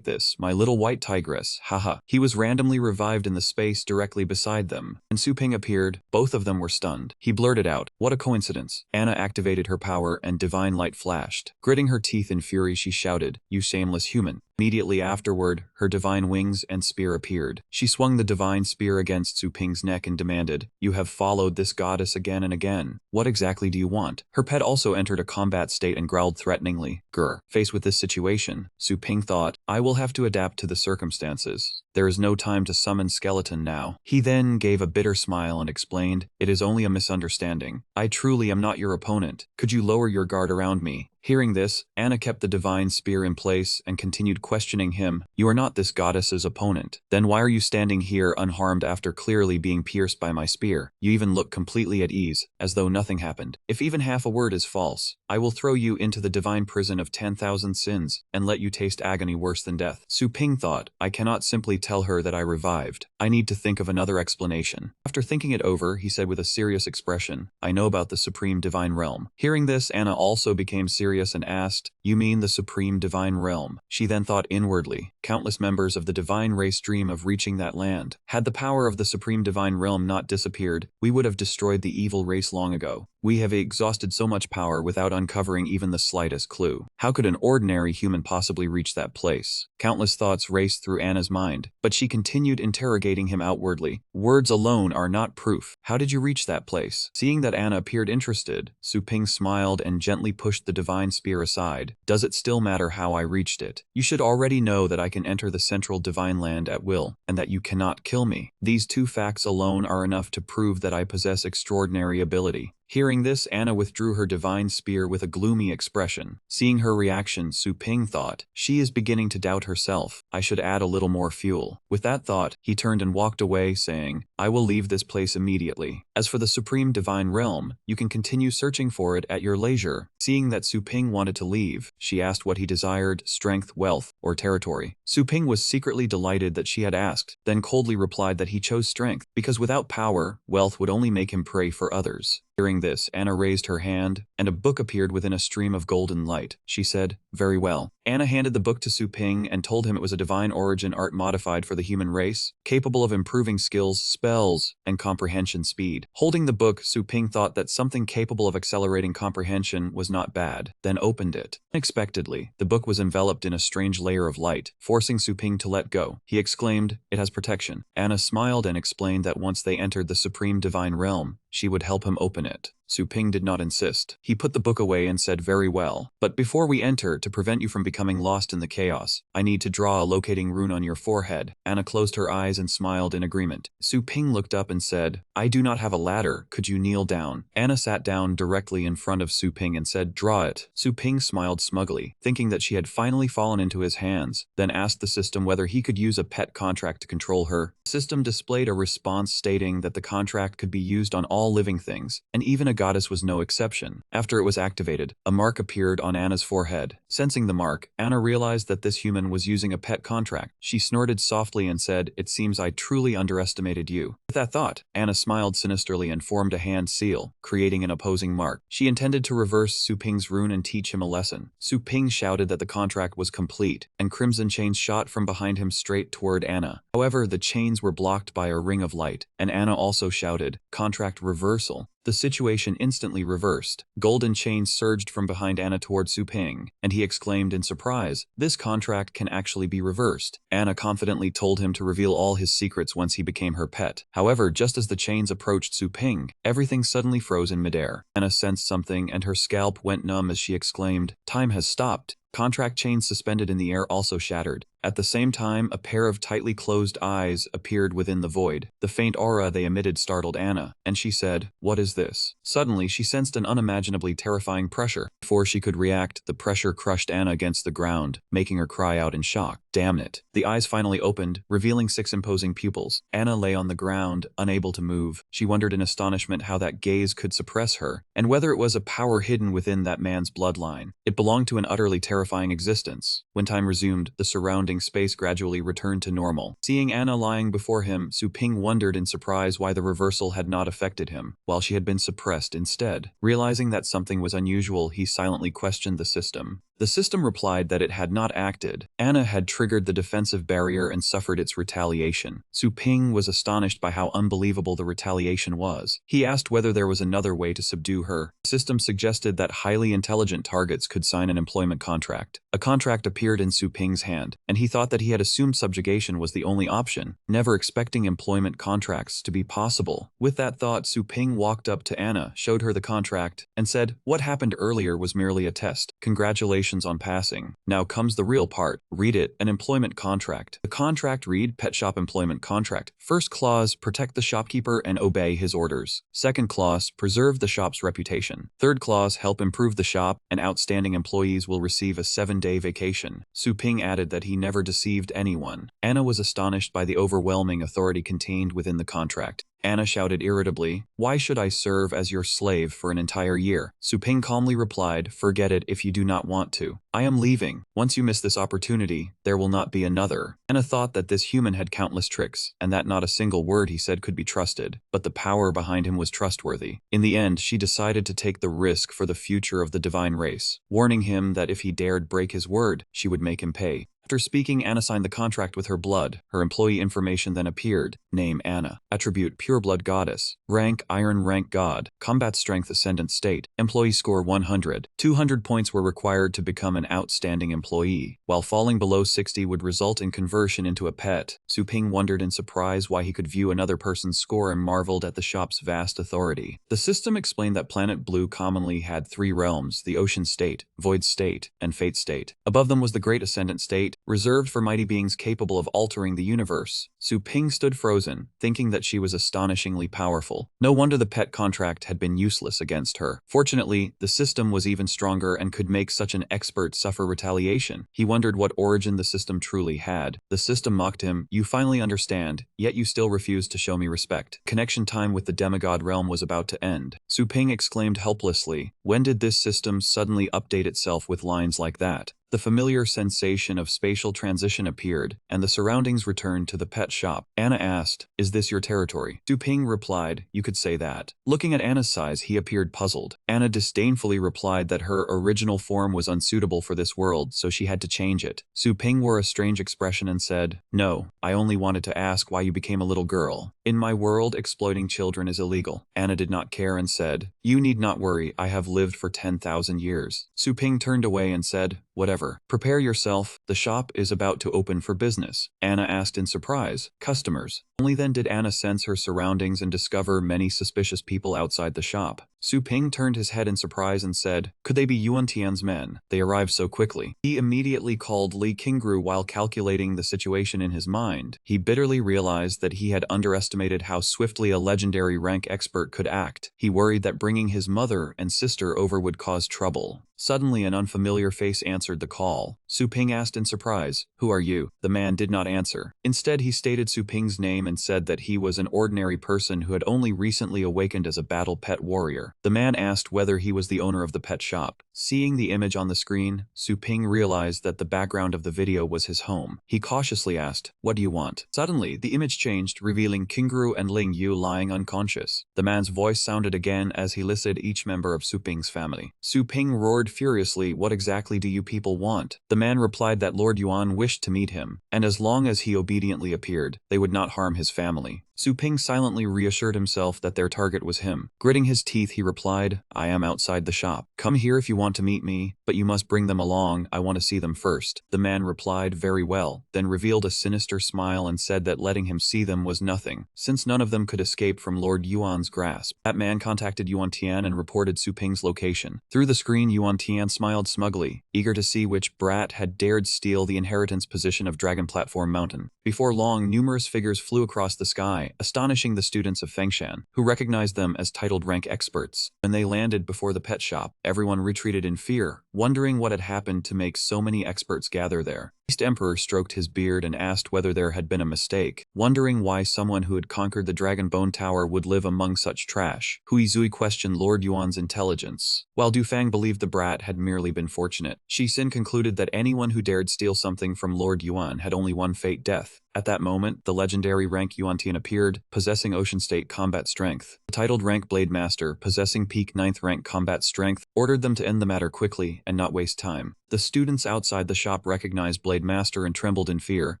my little white tigress, haha. He was randomly revived in the space directly beside them. When Su Ping appeared, both of them were stunned. He blurted out, what a coincidence. Anna activated her power and divine light flashed. Gritting her teeth in fury, she shouted, you shameless human. Immediately afterward, her divine wings and spear appeared. She swung the divine spear against Su Ping's neck and demanded, you have followed this goddess again and again. What exactly do you want? Her pet also entered a combat state and growled threateningly. Grr. Faced with this situation, Su Ping thought, I will have to adapt to the circumstances. There is no time to summon skeleton now. He then gave a bitter smile and explained, it is only a misunderstanding. I truly am not your opponent. Could you lower your guard around me? Hearing this, Anna kept the divine spear in place and continued questioning him. You are not this goddess's opponent. Then why are you standing here unharmed after clearly being pierced by my spear? You even look completely at ease, as though nothing happened. If even half a word is false, I will throw you into the divine prison of 10,000 sins and let you taste agony worse than death. Su Ping thought, I cannot simply tell her that I revived. I need to think of another explanation. After thinking it over, he said with a serious expression, I know about the supreme divine realm. Hearing this, Anna also became serious and asked, you mean the supreme divine realm? She then thought inwardly, countless members of the divine race dream of reaching that land. Had the power of the supreme divine realm not disappeared, we would have destroyed the evil race long ago. We have exhausted so much power without uncovering even the slightest clue. How could an ordinary human possibly reach that place? Countless thoughts raced through Anna's mind, but she continued interrogating him outwardly. Words alone are not proof. How did you reach that place? Seeing that Anna appeared interested, Su Ping smiled and gently pushed the divine spear aside. Does it still matter how I reached it? You should already know that I can enter the central divine land at will, and that you cannot kill me. These 2 facts alone are enough to prove that I possess extraordinary ability. Hearing this, Anna withdrew her divine spear with a gloomy expression. Seeing her reaction, Su Ping thought, she is beginning to doubt herself. I should add a little more fuel. With that thought, he turned and walked away, saying, I will leave this place immediately. As for the supreme divine realm, you can continue searching for it at your leisure. Seeing that Su Ping wanted to leave, she asked what he desired, strength, wealth, or territory. Su Ping was secretly delighted that she had asked, then coldly replied that he chose strength, because without power, wealth would only make him prey for others. Hearing this, Anna raised her hand, and a book appeared within a stream of golden light. She said, very well. Anna handed the book to Su Ping and told him it was a divine origin art modified for the human race, capable of improving skills, spells, and comprehension speed. Holding the book, Su Ping thought that something capable of accelerating comprehension was not bad, then opened it. Unexpectedly, the book was enveloped in a strange layer of light, forcing Su Ping to let go. He exclaimed, it has protection. Anna smiled and explained that once they entered the supreme divine realm, she would help him open it. Su Ping did not insist. He put the book away and said, very well. But before we enter, to prevent you from becoming lost in the chaos, I need to draw a locating rune on your forehead. Anna closed her eyes and smiled in agreement. Su Ping looked up and said, I do not have a ladder. Could you kneel down? Anna sat down directly in front of Su Ping and said, draw it. Su Ping smiled smugly, thinking that she had finally fallen into his hands, then asked the system whether he could use a pet contract to control her. The system displayed a response stating that the contract could be used on all living things, and even a goddess was no exception. After it was activated, a mark appeared on Anna's forehead. Sensing the mark, Anna realized that this human was using a pet contract. She snorted softly and said, it seems I truly underestimated you. With that thought, Anna smiled sinisterly and formed a hand seal, creating an opposing mark. She intended to reverse Su Ping's rune and teach him a lesson. Su Ping shouted that the contract was complete, and crimson chains shot from behind him straight toward Anna. However, the chains were blocked by a ring of light, and Anna also shouted, contract reversal. The situation instantly reversed. Golden chains surged from behind Anna toward Su Ping, and he exclaimed in surprise, this contract can actually be reversed. Anna confidently told him to reveal all his secrets once he became her pet. However, just as the chains approached Su Ping, everything suddenly froze in midair. Anna sensed something and her scalp went numb as she exclaimed, time has stopped. Contract chains suspended in the air also shattered. At the same time, a pair of tightly closed eyes appeared within the void. The faint aura they emitted startled Anna, and she said, what is this? Suddenly, she sensed an unimaginably terrifying pressure. Before she could react, the pressure crushed Anna against the ground, making her cry out in shock. Damn it. The eyes finally opened, revealing 6 imposing pupils. Anna lay on the ground, unable to move. She wondered in astonishment how that gaze could suppress her, and whether it was a power hidden within that man's bloodline. It belonged to an utterly terrifying existence. When time resumed, the surrounding space gradually returned to normal. Seeing Anna lying before him, Su Ping wondered in surprise why the reversal had not affected him, while she had been suppressed instead. Realizing that something was unusual, he silently questioned the system. The system replied that it had not acted. Anna had triggered the defensive barrier and suffered its retaliation. Su Ping was astonished by how unbelievable the retaliation was. He asked whether there was another way to subdue her. The system suggested that highly intelligent targets could sign an employment contract. A contract appeared in Su Ping's hand, and he thought that he had assumed subjugation was the only option, never expecting employment contracts to be possible. With that thought, Su Ping walked up to Anna, showed her the contract, and said, what happened earlier was merely a test. Congratulations on passing. Now comes the real part. Read it. An employment contract. The contract read, pet shop employment contract. First clause, protect the shopkeeper and obey his orders. Second clause, preserve the shop's reputation. Third clause, help improve the shop, and outstanding employees will receive a 7-day vacation. Su Ping added that he never deceived anyone. Anna was astonished by the overwhelming authority contained within the contract. Anna shouted irritably, why should I serve as your slave for an entire year? Su Ping calmly replied, forget it if you do not want to. I am leaving. Once you miss this opportunity, there will not be another. Anna thought that this human had countless tricks, and that not a single word he said could be trusted, but the power behind him was trustworthy. In the end, she decided to take the risk for the future of the divine race, warning him that if he dared break his word, she would make him pay. After speaking, Anna signed the contract with her blood. Her employee information then appeared. Name Anna. Attribute Pureblood Goddess. Rank Iron Rank God. Combat Strength Ascendant State. Employee score 100. 200 points were required to become an outstanding employee, while falling below 60 would result in conversion into a pet. Su Ping wondered in surprise why he could view another person's score and marveled at the shop's vast authority. The system explained that Planet Blue commonly had 3 realms, the Ocean State, Void State, and Fate State. Above them was the Great Ascendant State, reserved for mighty beings capable of altering the universe. Su Ping stood frozen, thinking that she was astonishingly powerful. No wonder the pet contract had been useless against her. Fortunately, the system was even stronger and could make such an expert suffer retaliation. He wondered what origin the system truly had. The system mocked him, you finally understand, yet you still refuse to show me respect. Connection time with the demigod realm was about to end. Su Ping exclaimed helplessly, when did this system suddenly update itself with lines like that? The familiar sensation of spatial transition appeared, and the surroundings returned to the pet shop. Anna asked, is this your territory? Su Ping replied, you could say that. Looking at Anna's size, he appeared puzzled. Anna disdainfully replied that her original form was unsuitable for this world, so she had to change it. Su Ping wore a strange expression and said, no, I only wanted to ask why you became a little girl. In my world, exploiting children is illegal. Anna did not care and said, you need not worry, I have lived for 10,000 years. Su Ping turned away and said, whatever. Prepare yourself, the shop is about to open for business. Anna asked in surprise, customers. Only then did Anna sense her surroundings and discover many suspicious people outside the shop. Su Ping turned his head in surprise and said, "Could they be Yuan Tian's men? They arrived so quickly." He immediately called Li Qingru while calculating the situation in his mind. He bitterly realized that he had underestimated how swiftly a legendary rank expert could act. He worried that bringing his mother and sister over would cause trouble. Suddenly, an unfamiliar face answered the call. Su Ping asked in surprise, "Who are you?" The man did not answer. Instead, he stated Su Ping's name and said that he was an ordinary person who had only recently awakened as a battle pet warrior. The man asked whether he was the owner of the pet shop. Seeing the image on the screen, Su Ping realized that the background of the video was his home. He cautiously asked, "What do you want?" Suddenly, the image changed, revealing Qingru and Ling Yu lying unconscious. The man's voice sounded again as he listed each member of Su Ping's family. Su Ping roared furiously, "What exactly do you people want?" The man replied that Lord Yuan wished to meet him, and as long as he obediently appeared, they would not harm his family. Su Ping silently reassured himself that their target was him. Gritting his teeth, he replied, "I am outside the shop. Come here if you want to meet me, but you must bring them along. I want to see them first." The man replied, "Very well," then revealed a sinister smile and said that letting him see them was nothing, since none of them could escape from Lord Yuan's grasp. That man contacted Yuan Tian and reported Su Ping's location. Through the screen, Yuan Tian smiled smugly, eager to see which brat had dared steal the inheritance position of Dragon Platform Mountain. Before long, numerous figures flew across the sky, astonishing the students of Fengshan, who recognized them as titled rank experts. When they landed before the pet shop, everyone retreated in fear, wondering what had happened to make so many experts gather there. Beast Emperor stroked his beard and asked whether there had been a mistake, wondering why someone who had conquered the Dragon Bone Tower would live among such trash. Hui Zui questioned Lord Yuan's intelligence, while Dufang believed the brat had merely been fortunate. Shi Xin concluded that anyone who dared steal something from Lord Yuan had only one fate: death. At that moment, the legendary rank Yuan Tian appeared, possessing Ocean State combat strength. The titled rank Blade Master, possessing peak 9th rank combat strength, ordered them to end the matter quickly and not waste time. The students outside the shop recognized Blade Master and trembled in fear,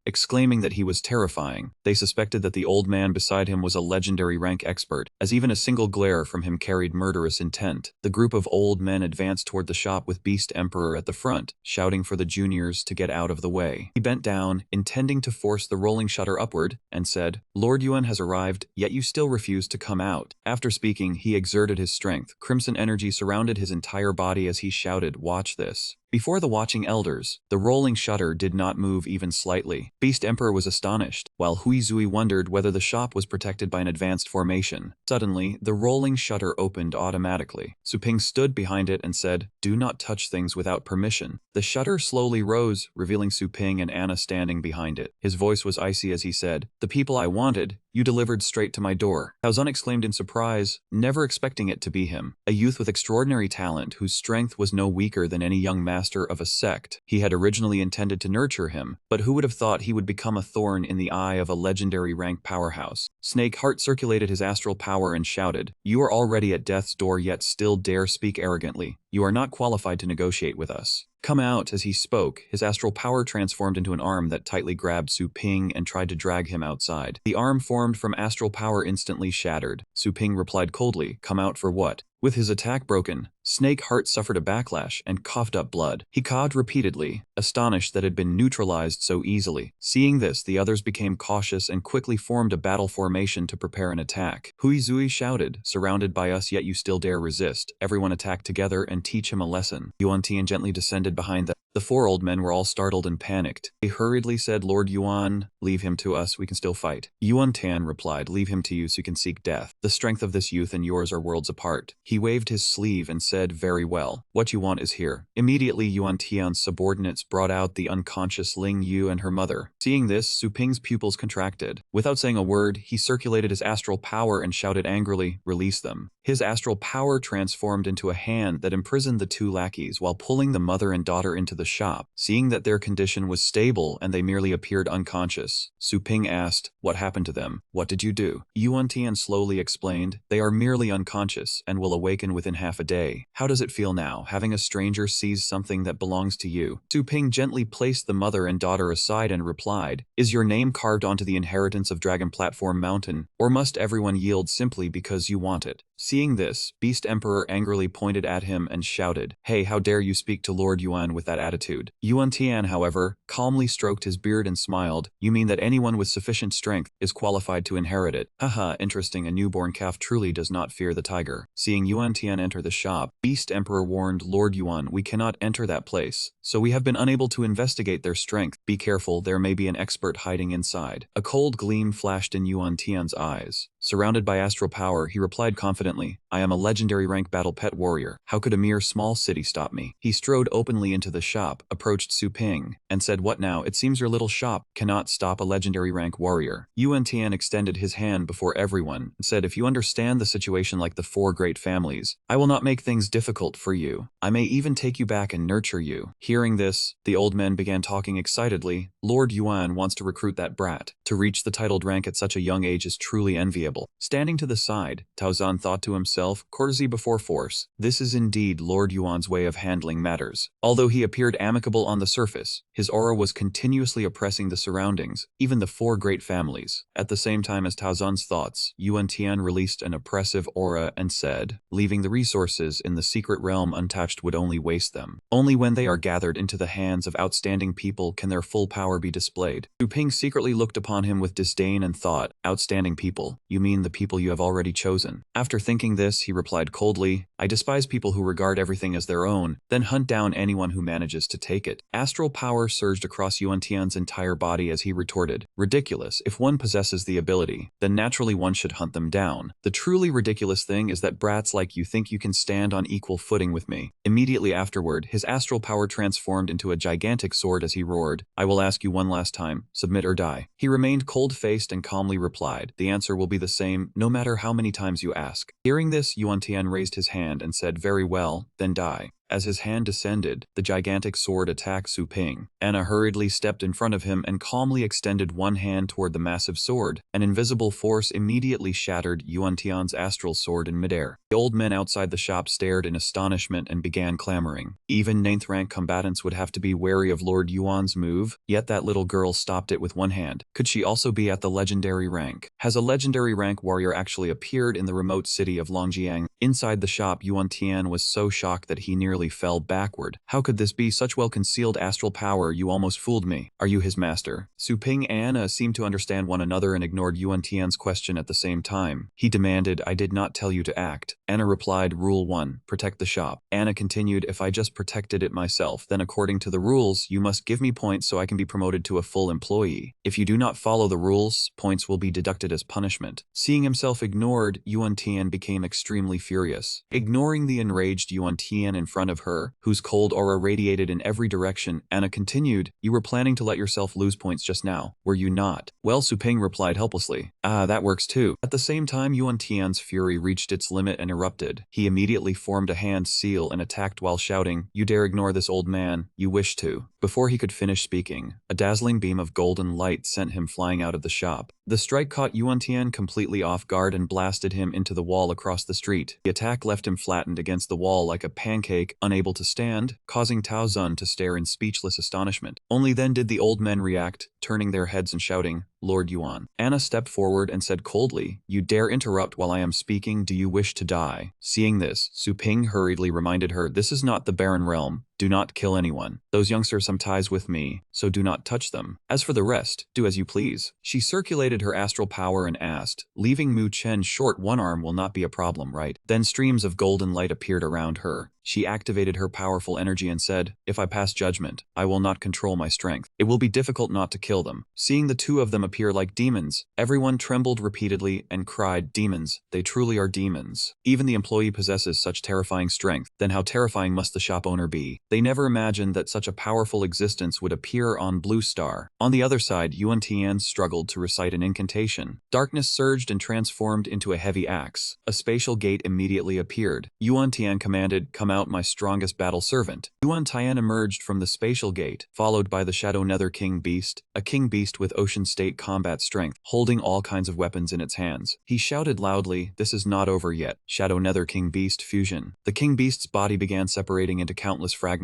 exclaiming that he was terrifying. They suspected that the old man beside him was a legendary rank expert, as even a single glare from him carried murderous intent. The group of old men advanced toward the shop with Beast Emperor at the front, shouting for the juniors to get out of the way. He bent down, intending to force the rolling shutter upward, and said, "Lord Yuan has arrived, yet you still refuse to come out." After speaking, he exerted his strength. Crimson energy surrounded his entire body as he shouted, "Watch this." Before the watching elders, the rolling shutter did not move even slightly. Beast Emperor was astonished, while Hui Zui wondered whether the shop was protected by an advanced formation. Suddenly, the rolling shutter opened automatically. Su Ping stood behind it and said, "Do not touch things without permission." The shutter slowly rose, revealing Su Ping and Anna standing behind it. His voice was icy as he said, "The people I wanted, you delivered straight to my door." Taozun exclaimed in surprise, never expecting it to be him. A youth with extraordinary talent whose strength was no weaker than any young master of a sect. He had originally intended to nurture him, but who would have thought he would become a thorn in the eye of a legendary rank powerhouse? Snake Heart circulated his astral power and shouted, "You are already at death's door yet still dare speak arrogantly. You are not qualified to negotiate with us. Come out." As he spoke, his astral power transformed into an arm that tightly grabbed Su Ping and tried to drag him outside. The arm formed from astral power instantly shattered. Su Ping replied coldly, "Come out for what?" With his attack broken, Snake Heart suffered a backlash and coughed up blood. He coughed repeatedly, astonished that it had been neutralized so easily. Seeing this, the others became cautious and quickly formed a battle formation to prepare an attack. Hui Zui shouted, "Surrounded by us yet you still dare resist. Everyone attack together and teach him a lesson." Yuan Tian gently descended behind them. The four old men were all startled and panicked. They hurriedly said, "Lord Yuan, leave him to us, we can still fight." Yuan Tian replied, "Leave him to you so you can seek death. The strength of this youth and yours are worlds apart." He waved his sleeve and said, "Very well. What you want is here." Immediately, Yuan Tian's subordinates brought out the unconscious Ling Yu and her mother. Seeing this, Su Ping's pupils contracted. Without saying a word, he circulated his astral power and shouted angrily, "Release them." His astral power transformed into a hand that imprisoned the two lackeys while pulling the mother and daughter into the shop. Seeing that their condition was stable and they merely appeared unconscious, Su Ping asked, "What happened to them? What did you do?" Yuan Tian slowly explained, "They are merely unconscious and will awaken within half a day. How does it feel now, having a stranger seize something that belongs to you?" Su Ping gently placed the mother and daughter aside and replied, "Is your name carved onto the inheritance of Dragon Platform Mountain, or must everyone yield simply because you want it?" Seeing this, Beast Emperor angrily pointed at him and shouted, "Hey, how dare you speak to Lord Yuan with that attitude?" Yuan Tian, however, calmly stroked his beard and smiled. "You mean that anyone with sufficient strength is qualified to inherit it? Haha, interesting, a newborn calf truly does not fear the tiger." Seeing Yuan Tian enter the shop, Beast Emperor warned Lord Yuan, "We cannot enter that place, so we have been unable to investigate their strength. Be careful, there may be an expert hiding inside." A cold gleam flashed in Yuan Tian's eyes. Surrounded by astral power, he replied confidently, "I am a legendary rank battle pet warrior. How could a mere small city stop me?" He strode openly into the shop, approached Su Ping, and said, "What now? It seems your little shop cannot stop a legendary rank warrior." Yuan Tian extended his hand before everyone and said, "If you understand the situation like the four great families, I will not make things difficult for you. I may even take you back and nurture you." Hearing this, the old men began talking excitedly. "Lord Yuan wants to recruit that brat. To reach the titled rank at such a young age is truly enviable." Standing to the side, Taozan thought to himself, "Courtesy before force. This is indeed Lord Yuan's way of handling matters." Although he appeared amicable on the surface, his aura was continuously oppressing the surroundings, even the four great families. At the same time as Taozan's thoughts, Yuan Tian released an oppressive aura and said, "Leaving the resources in the secret realm untouched would only waste them. Only when they are gathered into the hands of outstanding people can their full power be displayed." Xu Ping secretly looked upon him with disdain and thought, "Outstanding people? You mean the people you have already chosen?" After thinking this, he replied coldly, "I despise people who regard everything as their own, then hunt down anyone who manages to take it." Astral power surged across Yuan Tian's entire body as he retorted, "Ridiculous. If one possesses the ability, then naturally one should hunt them down. The truly ridiculous thing is that brats like you think you can stand on equal footing with me." Immediately afterward, his astral power transformed into a gigantic sword as he roared, "I will ask you one last time, submit or die." He remained cold-faced and calmly replied, "The answer will be the same, no matter how many times you ask." Hearing this, Yuan Tian raised his hand and said, "Very well, then die." As his hand descended, the gigantic sword attacked Su Ping. Anna hurriedly stepped in front of him and calmly extended one hand toward the massive sword. An invisible force immediately shattered Yuan Tian's astral sword in midair. The old men outside the shop stared in astonishment and began clamoring. Even 9th rank combatants would have to be wary of Lord Yuan's move, yet that little girl stopped it with one hand. Could she also be at the legendary rank? Has a legendary rank warrior actually appeared in the remote city of Longjiang? Inside the shop, Yuan Tian was so shocked that he nearly fell backward. "How could this be? Such well-concealed astral power, you almost fooled me. Are you his master?" Su Ping and Anna seemed to understand one another and ignored Yuan Tian's question at the same time. He demanded, "I did not tell you to act." Anna replied, "Rule 1, protect the shop." Anna continued, "If I just protected it myself, then according to the rules, you must give me points so I can be promoted to a full employee. If you do not follow the rules, points will be deducted as punishment." Seeing himself ignored, Yuan Tian became extremely furious. Ignoring the enraged Yuan Tian in front of her, whose cold aura radiated in every direction, Anna continued, "You were planning to let yourself lose points just now, were you not?" "Well," Su Ping replied helplessly, "Ah, that works too." At the same time, Yuan Tian's fury reached its limit and erupted. He immediately formed a hand seal and attacked while shouting, "You dare ignore this old man, you wish to." Before he could finish speaking, a dazzling beam of golden light sent him flying out of the shop. The strike caught Yuan Tian completely off guard and blasted him into the wall across the street. The attack left him flattened against the wall like a pancake, unable to stand, causing Taozan to stare in speechless astonishment. Only then did the old men react, turning their heads and shouting, "Lord Yuan." Anna stepped forward and said coldly, "You dare interrupt while I am speaking? Do you wish to die?" Seeing this, Su Ping hurriedly reminded her, "This is not the barren realm. Do not kill anyone. Those youngsters have ties with me, so do not touch them. As for the rest, do as you please." She circulated her astral power and asked, "Leaving Mu Chen short one arm will not be a problem, right?" Then streams of golden light appeared around her. She activated her powerful energy and said, "If I pass judgment, I will not control my strength. It will be difficult not to kill them." Seeing the two of them appear like demons, everyone trembled repeatedly and cried, "Demons, they truly are demons." Even the employee possesses such terrifying strength, then how terrifying must the shop owner be? They never imagined that such a powerful existence would appear on Blue Star. On the other side, Yuan Tian struggled to recite an incantation. Darkness surged and transformed into a heavy axe. A spatial gate immediately appeared. Yuan Tian commanded, "Come out, my strongest battle servant." Yuan Tian emerged from the spatial gate, followed by the Shadow Nether King Beast, a king beast with ocean state combat strength, holding all kinds of weapons in its hands. He shouted loudly, "This is not over yet." Shadow Nether King Beast fusion. The King Beast's body began separating into countless fragments.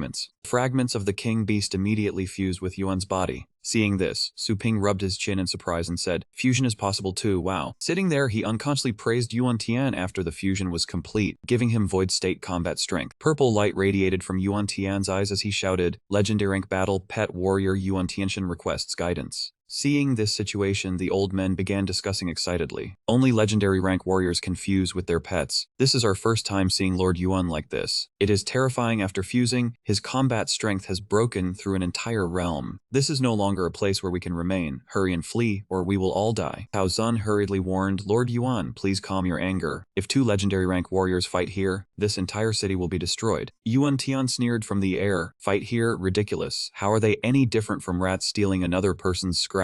Fragments of the King Beast immediately fused with Yuan's body. Seeing this, Su Ping rubbed his chin in surprise and said, fusion is possible too, wow. Sitting there, he unconsciously praised Yuan Tian after the fusion was complete, giving him void state combat strength. Purple light radiated from Yuan Tian's eyes as he shouted, legendary rank battle, pet warrior Yuan Tianxian requests guidance. Seeing this situation, the old men began discussing excitedly. Only legendary rank warriors can fuse with their pets. This is our first time seeing Lord Yuan like this. It is terrifying after fusing. His combat strength has broken through an entire realm. This is no longer a place where we can remain. Hurry and flee, or we will all die. Tao Zun hurriedly warned, Lord Yuan, please calm your anger. If 2 legendary rank warriors fight here, this entire city will be destroyed. Yuan Tian sneered from the air, fight here? Ridiculous. How are they any different from rats stealing another person's scraps?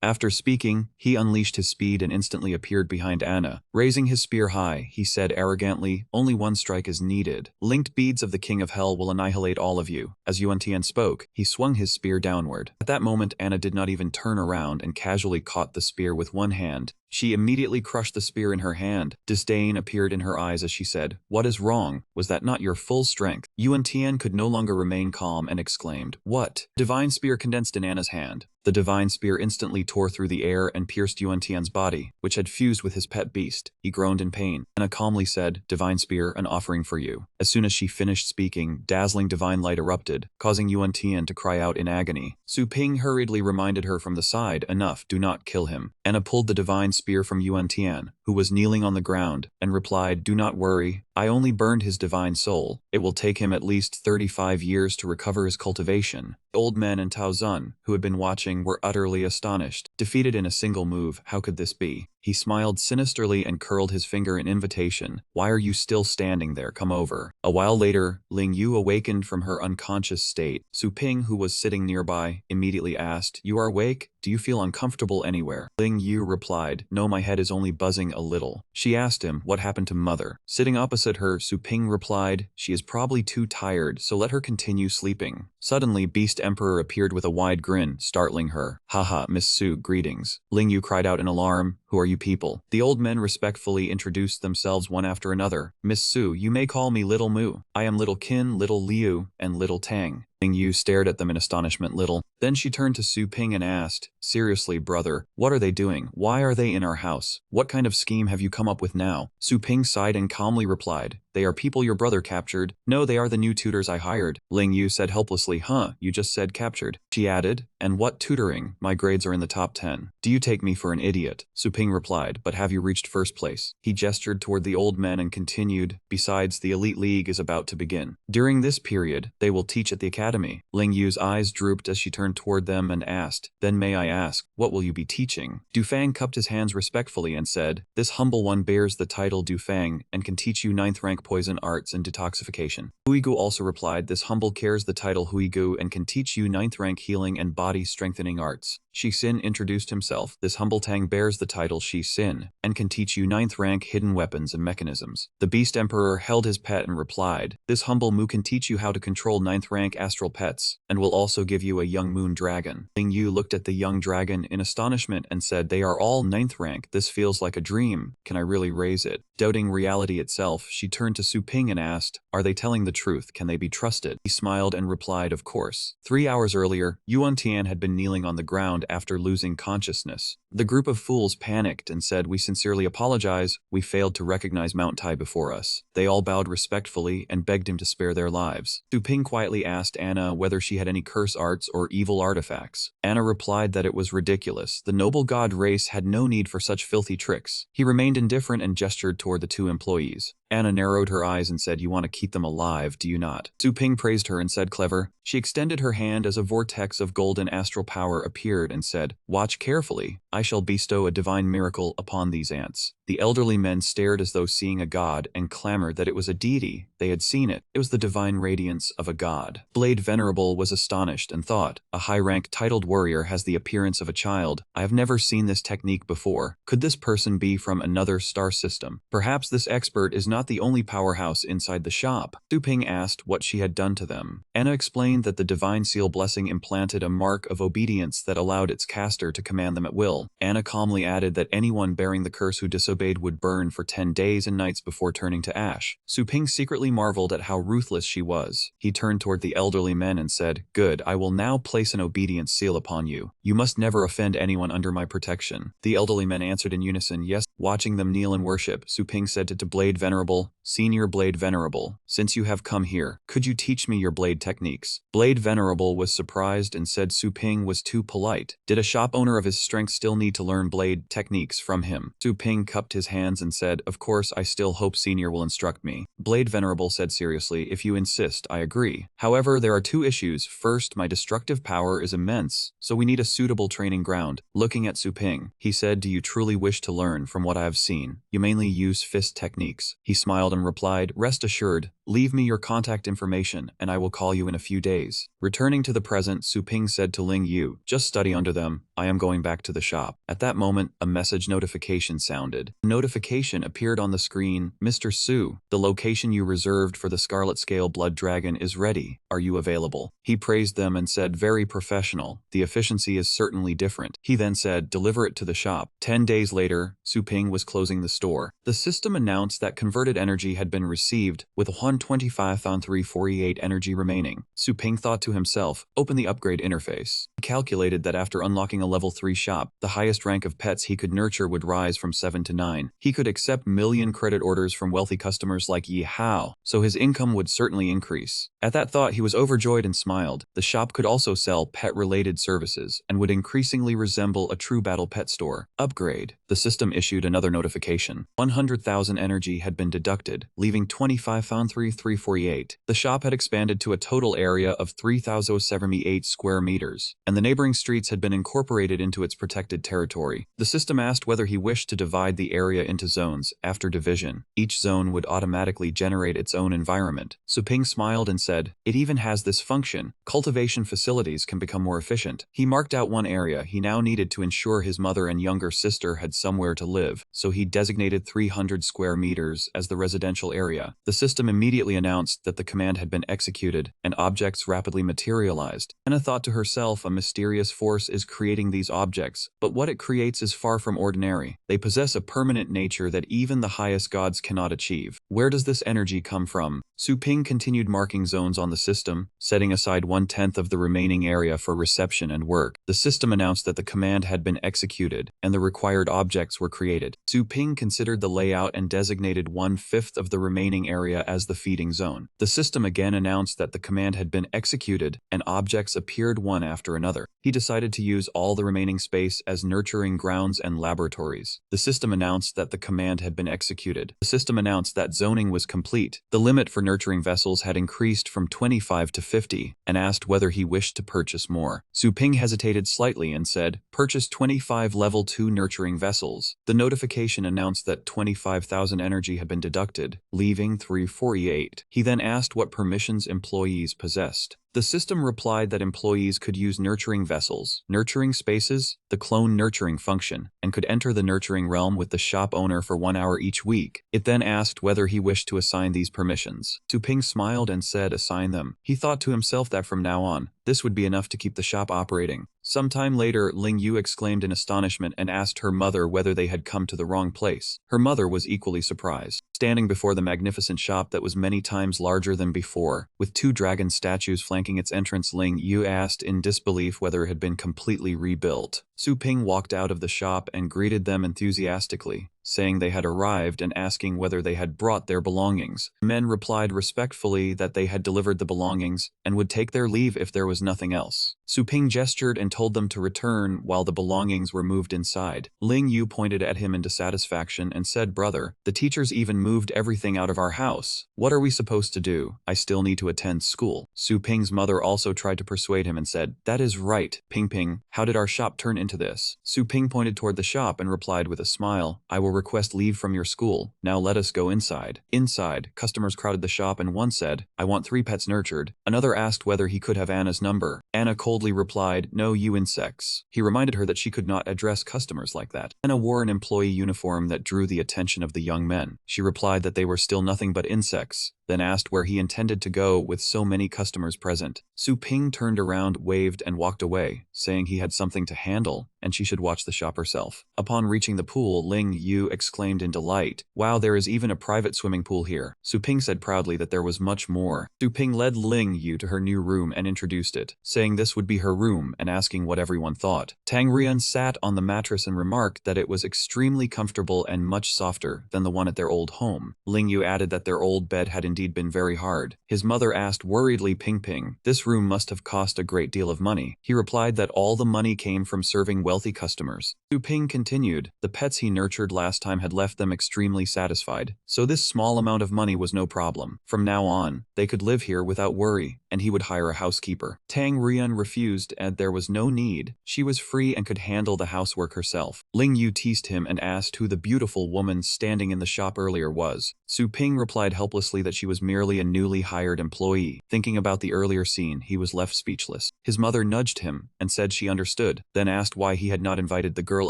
After speaking, he unleashed his speed and instantly appeared behind Anna. Raising his spear high, he said arrogantly, only 1 strike is needed. Linked beads of the King of Hell will annihilate all of you. As Yuan Tian spoke, he swung his spear downward. At that moment, Anna did not even turn around and casually caught the spear with one hand. She immediately crushed the spear in her hand. Disdain appeared in her eyes as she said, what is wrong? Was that not your full strength? Yuan Tian could no longer remain calm and exclaimed, what? Divine spear condensed in Anna's hand. The divine spear instantly tore through the air and pierced Yuan Tian's body, which had fused with his pet beast. He groaned in pain. Anna calmly said, divine spear, an offering for you. As soon as she finished speaking, dazzling divine light erupted, causing Yuan Tian to cry out in agony. Su Ping hurriedly reminded her from the side, enough, do not kill him. Anna pulled the divine spear from Yuan Tian, who was kneeling on the ground, and replied, do not worry, I only burned his divine soul. It will take him at least 35 years to recover his cultivation. The old men and Tao Zun, who had been watching, were utterly astonished. Defeated in a single move, how could this be? He smiled sinisterly and curled his finger in invitation. Why are you still standing there? Come over. A while later, Ling Yu awakened from her unconscious state. Su Ping, who was sitting nearby, immediately asked, you are awake? Do you feel uncomfortable anywhere? Ling Yu replied, no, my head is only buzzing a little. She asked him, what happened to mother? Sitting opposite her, Su Ping replied, she is probably too tired, so let her continue sleeping. Suddenly, Beast Emperor appeared with a wide grin, startling her. Haha, Miss Su, greetings. Ling Yu cried out in alarm, who are you people? The old men respectfully introduced themselves one after another. Miss Su, you may call me Little Mu. I am Little Qin, Little Liu, and Little Tang. Ling Yu stared at them in astonishment. Little. Then she turned to Su Ping and asked, seriously, brother, what are they doing? Why are they in our house? What kind of scheme have you come up with now? Su Ping sighed and calmly replied, they are people your brother captured. No, they are the new tutors I hired. Ling Yu said helplessly, huh, you just said captured. She added, and what tutoring? My grades are in the top 10. Do you take me for an idiot? Su Ping replied, but have you reached first place? He gestured toward the old men and continued, besides, the Elite League is about to begin. During this period, they will teach at the academy. Ling Yu's eyes drooped as she turned toward them and asked, then may I ask, what will you be teaching? Du Fang cupped his hands respectfully and said, this humble one bears the title Du Fang and can teach you 9th rank poison arts and detoxification. Huigu also replied, this humble carries the title Huigu and can teach you 9th rank healing and body strengthening arts. Shi Xin introduced himself. This humble Tang bears the title Shi Xin and can teach you 9th rank hidden weapons and mechanisms. The Beast Emperor held his pet and replied, this humble Mu can teach you how to control 9th rank astral pets and will also give you a young moon dragon. Ling Yu looked at the young dragon in astonishment and said, they are all 9th rank. This feels like a dream. Can I really raise it? Doubting reality itself, she turned to Su Ping and asked, are they telling the truth? Can they be trusted? He smiled and replied, of course. 3 hours earlier, Yuan Tian had been kneeling on the ground after losing consciousness. The group of fools panicked and said, we sincerely apologize, we failed to recognize Mount Tai before us. They all bowed respectfully and begged him to spare their lives. Su Ping quietly asked Anna whether she had any curse arts or evil artifacts. Anna replied that it was ridiculous. The noble god race had no need for such filthy tricks. He remained indifferent and gestured toward the 2 employees. Anna narrowed her eyes and said, you want to keep them alive, do you not? Su Ping praised her and said, clever. She extended her hand as a vortex of golden astral power appeared and said, watch carefully. I shall bestow a divine miracle upon these ants. The elderly men stared as though seeing a god and clamored that it was a deity. They had seen it. It was the divine radiance of a god. Blade Venerable was astonished and thought, a high-rank titled warrior has the appearance of a child. I have never seen this technique before. Could this person be from another star system? Perhaps this expert is not the only powerhouse inside the shop. Su Ping asked what she had done to them. Anna explained that the divine seal blessing implanted a mark of obedience that allowed its caster to command them at will. Anna calmly added that anyone bearing the curse who disobeyed would burn for 10 days and nights before turning to ash. Su Ping secretly marveled at how ruthless she was. He turned toward the elderly men and said, "Good, I will now place an obedience seal upon you. You must never offend anyone under my protection." The elderly men answered in unison, "Yes." Watching them kneel in worship, Su Ping said to Blade Venerable, "Senior Blade Venerable, since you have come here, could you teach me your blade techniques?" Blade Venerable was surprised and said Su Ping was too polite. Did a shop owner of his strength still need to learn blade techniques from him? Su Ping cupped his hands and said, "Of course, I still hope Senior will instruct me." Blade Venerable said seriously, "If you insist, I agree. However, there are two issues. First, my destructive power is immense, so we need a suitable training ground." Looking at Su Ping, he said, "Do you truly wish to learn from what I have seen? You mainly use fist techniques." He smiled and replied, "Rest assured, leave me your contact information and I will call you in a few days." Returning to the present, Su Ping said to Ling Yu, "Just study under them. I am going back to the shop." At that moment, a message notification sounded. A notification appeared on the screen. "Mr. Su, the location you reserved for the Scarlet Scale Blood Dragon is ready. Are you available?" He praised them and said, "Very professional. The efficiency is certainly different." He then said, "Deliver it to the shop." 10 days later, Su Ping was closing the store. The system announced that converted energy had been received, with 125,348 energy remaining. Su Ping thought to himself, "Open the upgrade interface." He calculated that after unlocking a level 3 shop, the highest rank of pets he could nurture would rise from 7 to 9. He could accept million credit orders from wealthy customers like Yahello, so his income would certainly increase. At that thought, he was overjoyed and smiled. The shop could also sell pet-related services and would increasingly resemble a true battle pet store. Upgrade. The system issued another notification. 100,000 energy had been deducted, leaving 25,348. The shop had expanded to a total area of 3,078 square meters, and the neighboring streets had been incorporated into its protected territory. The system asked whether he wished to divide the area into zones. After division, each zone would automatically generate its own environment. Su Ping smiled and said, "It even has this function. Cultivation facilities can become more efficient." He marked out one area he now needed to ensure his mother and younger sister had somewhere to live, so he designated 300 square meters as the residential area. The system immediately announced that the command had been executed, and objects rapidly materialized. Anna thought to herself, a mysterious force is creating these objects, but what it creates is far from ordinary. They possess a permanent nature that even the highest gods cannot achieve. Where does this energy come from? Su Ping continued marking zones on the system, setting aside 1/10 of the remaining area for reception and work. The system announced that the command had been executed, and the required objects were created. Su Ping considered the layout and designated 1/5 of the remaining area as the feeding zone. The system again announced that the command had been executed, and objects appeared one after another. He decided to use all the remaining space as nurturing grounds and laboratories. The system announced that the command had been executed. The system announced that zoning was complete. The limit for nurturing vessels had increased from 25 to 50, and asked whether he wished to purchase more. Su Ping hesitated slightly and said, "Purchase 25 level 2 nurturing vessels." The notification announced that 25,000 energy had been deducted, leaving 348. He then asked what permissions employees possessed. The system replied that employees could use nurturing vessels, nurturing spaces, the clone nurturing function, and could enter the nurturing realm with the shop owner for 1 hour each week. It then asked whether he wished to assign these permissions. Su Ping smiled and said, "Assign them." He thought to himself that from now on, this would be enough to keep the shop operating. Sometime later, Ling Yu exclaimed in astonishment and asked her mother whether they had come to the wrong place. Her mother was equally surprised. Standing before the magnificent shop that was many times larger than before, with 2 dragon statues flanking its entrance, Ling Yu asked in disbelief whether it had been completely rebuilt. Su Ping walked out of the shop and greeted them enthusiastically, saying they had arrived and asking whether they had brought their belongings. The men replied respectfully that they had delivered the belongings and would take their leave if there was nothing else. Su Ping gestured and told them to return while the belongings were moved inside. Ling Yu pointed at him in dissatisfaction and said, "Brother, the teachers even moved everything out of our house. What are we supposed to do? I still need to attend school." Su Ping's mother also tried to persuade him and said, "That is right, Ping Ping. How did our shop turn into this?" Su Ping pointed toward the shop and replied with a smile, "I will request leave from your school. Now let us go inside." Inside, customers crowded the shop and one said, "I want 3 pets nurtured." Another asked whether he could have Anna's number. Anna coldly replied, "No, you insects." He reminded her that she could not address customers like that. Anna wore an employee uniform that drew the attention of the young men. She replied that they were still nothing but insects. then asked where he intended to go with so many customers present. Su Ping turned around, waved, and walked away, saying he had something to handle, and she should watch the shop herself. Upon reaching the pool, Ling Yu exclaimed in delight, "Wow, there is even a private swimming pool here." Su Ping said proudly that there was much more. Su Ping led Ling Yu to her new room and introduced it, saying this would be her room and asking what everyone thought. Tang Rian sat on the mattress and remarked that it was extremely comfortable and much softer than the one at their old home. Ling Yu added that their old bed had indeed been very hard. His mother asked worriedly, "Ping Ping, this room must have cost a great deal of money." He replied that all the money came from serving wealthy customers. Su Ping continued, the pets he nurtured last time had left them extremely satisfied, so this small amount of money was no problem. From now on, they could live here without worry, and he would hire a housekeeper. Tang Rian refused, and there was no need. She was free and could handle the housework herself. Ling Yu teased him and asked who the beautiful woman standing in the shop earlier was. Su Ping replied helplessly that she was merely a newly hired employee. Thinking about the earlier scene, he was left speechless. His mother nudged him and said she understood, then asked why he had not invited the girl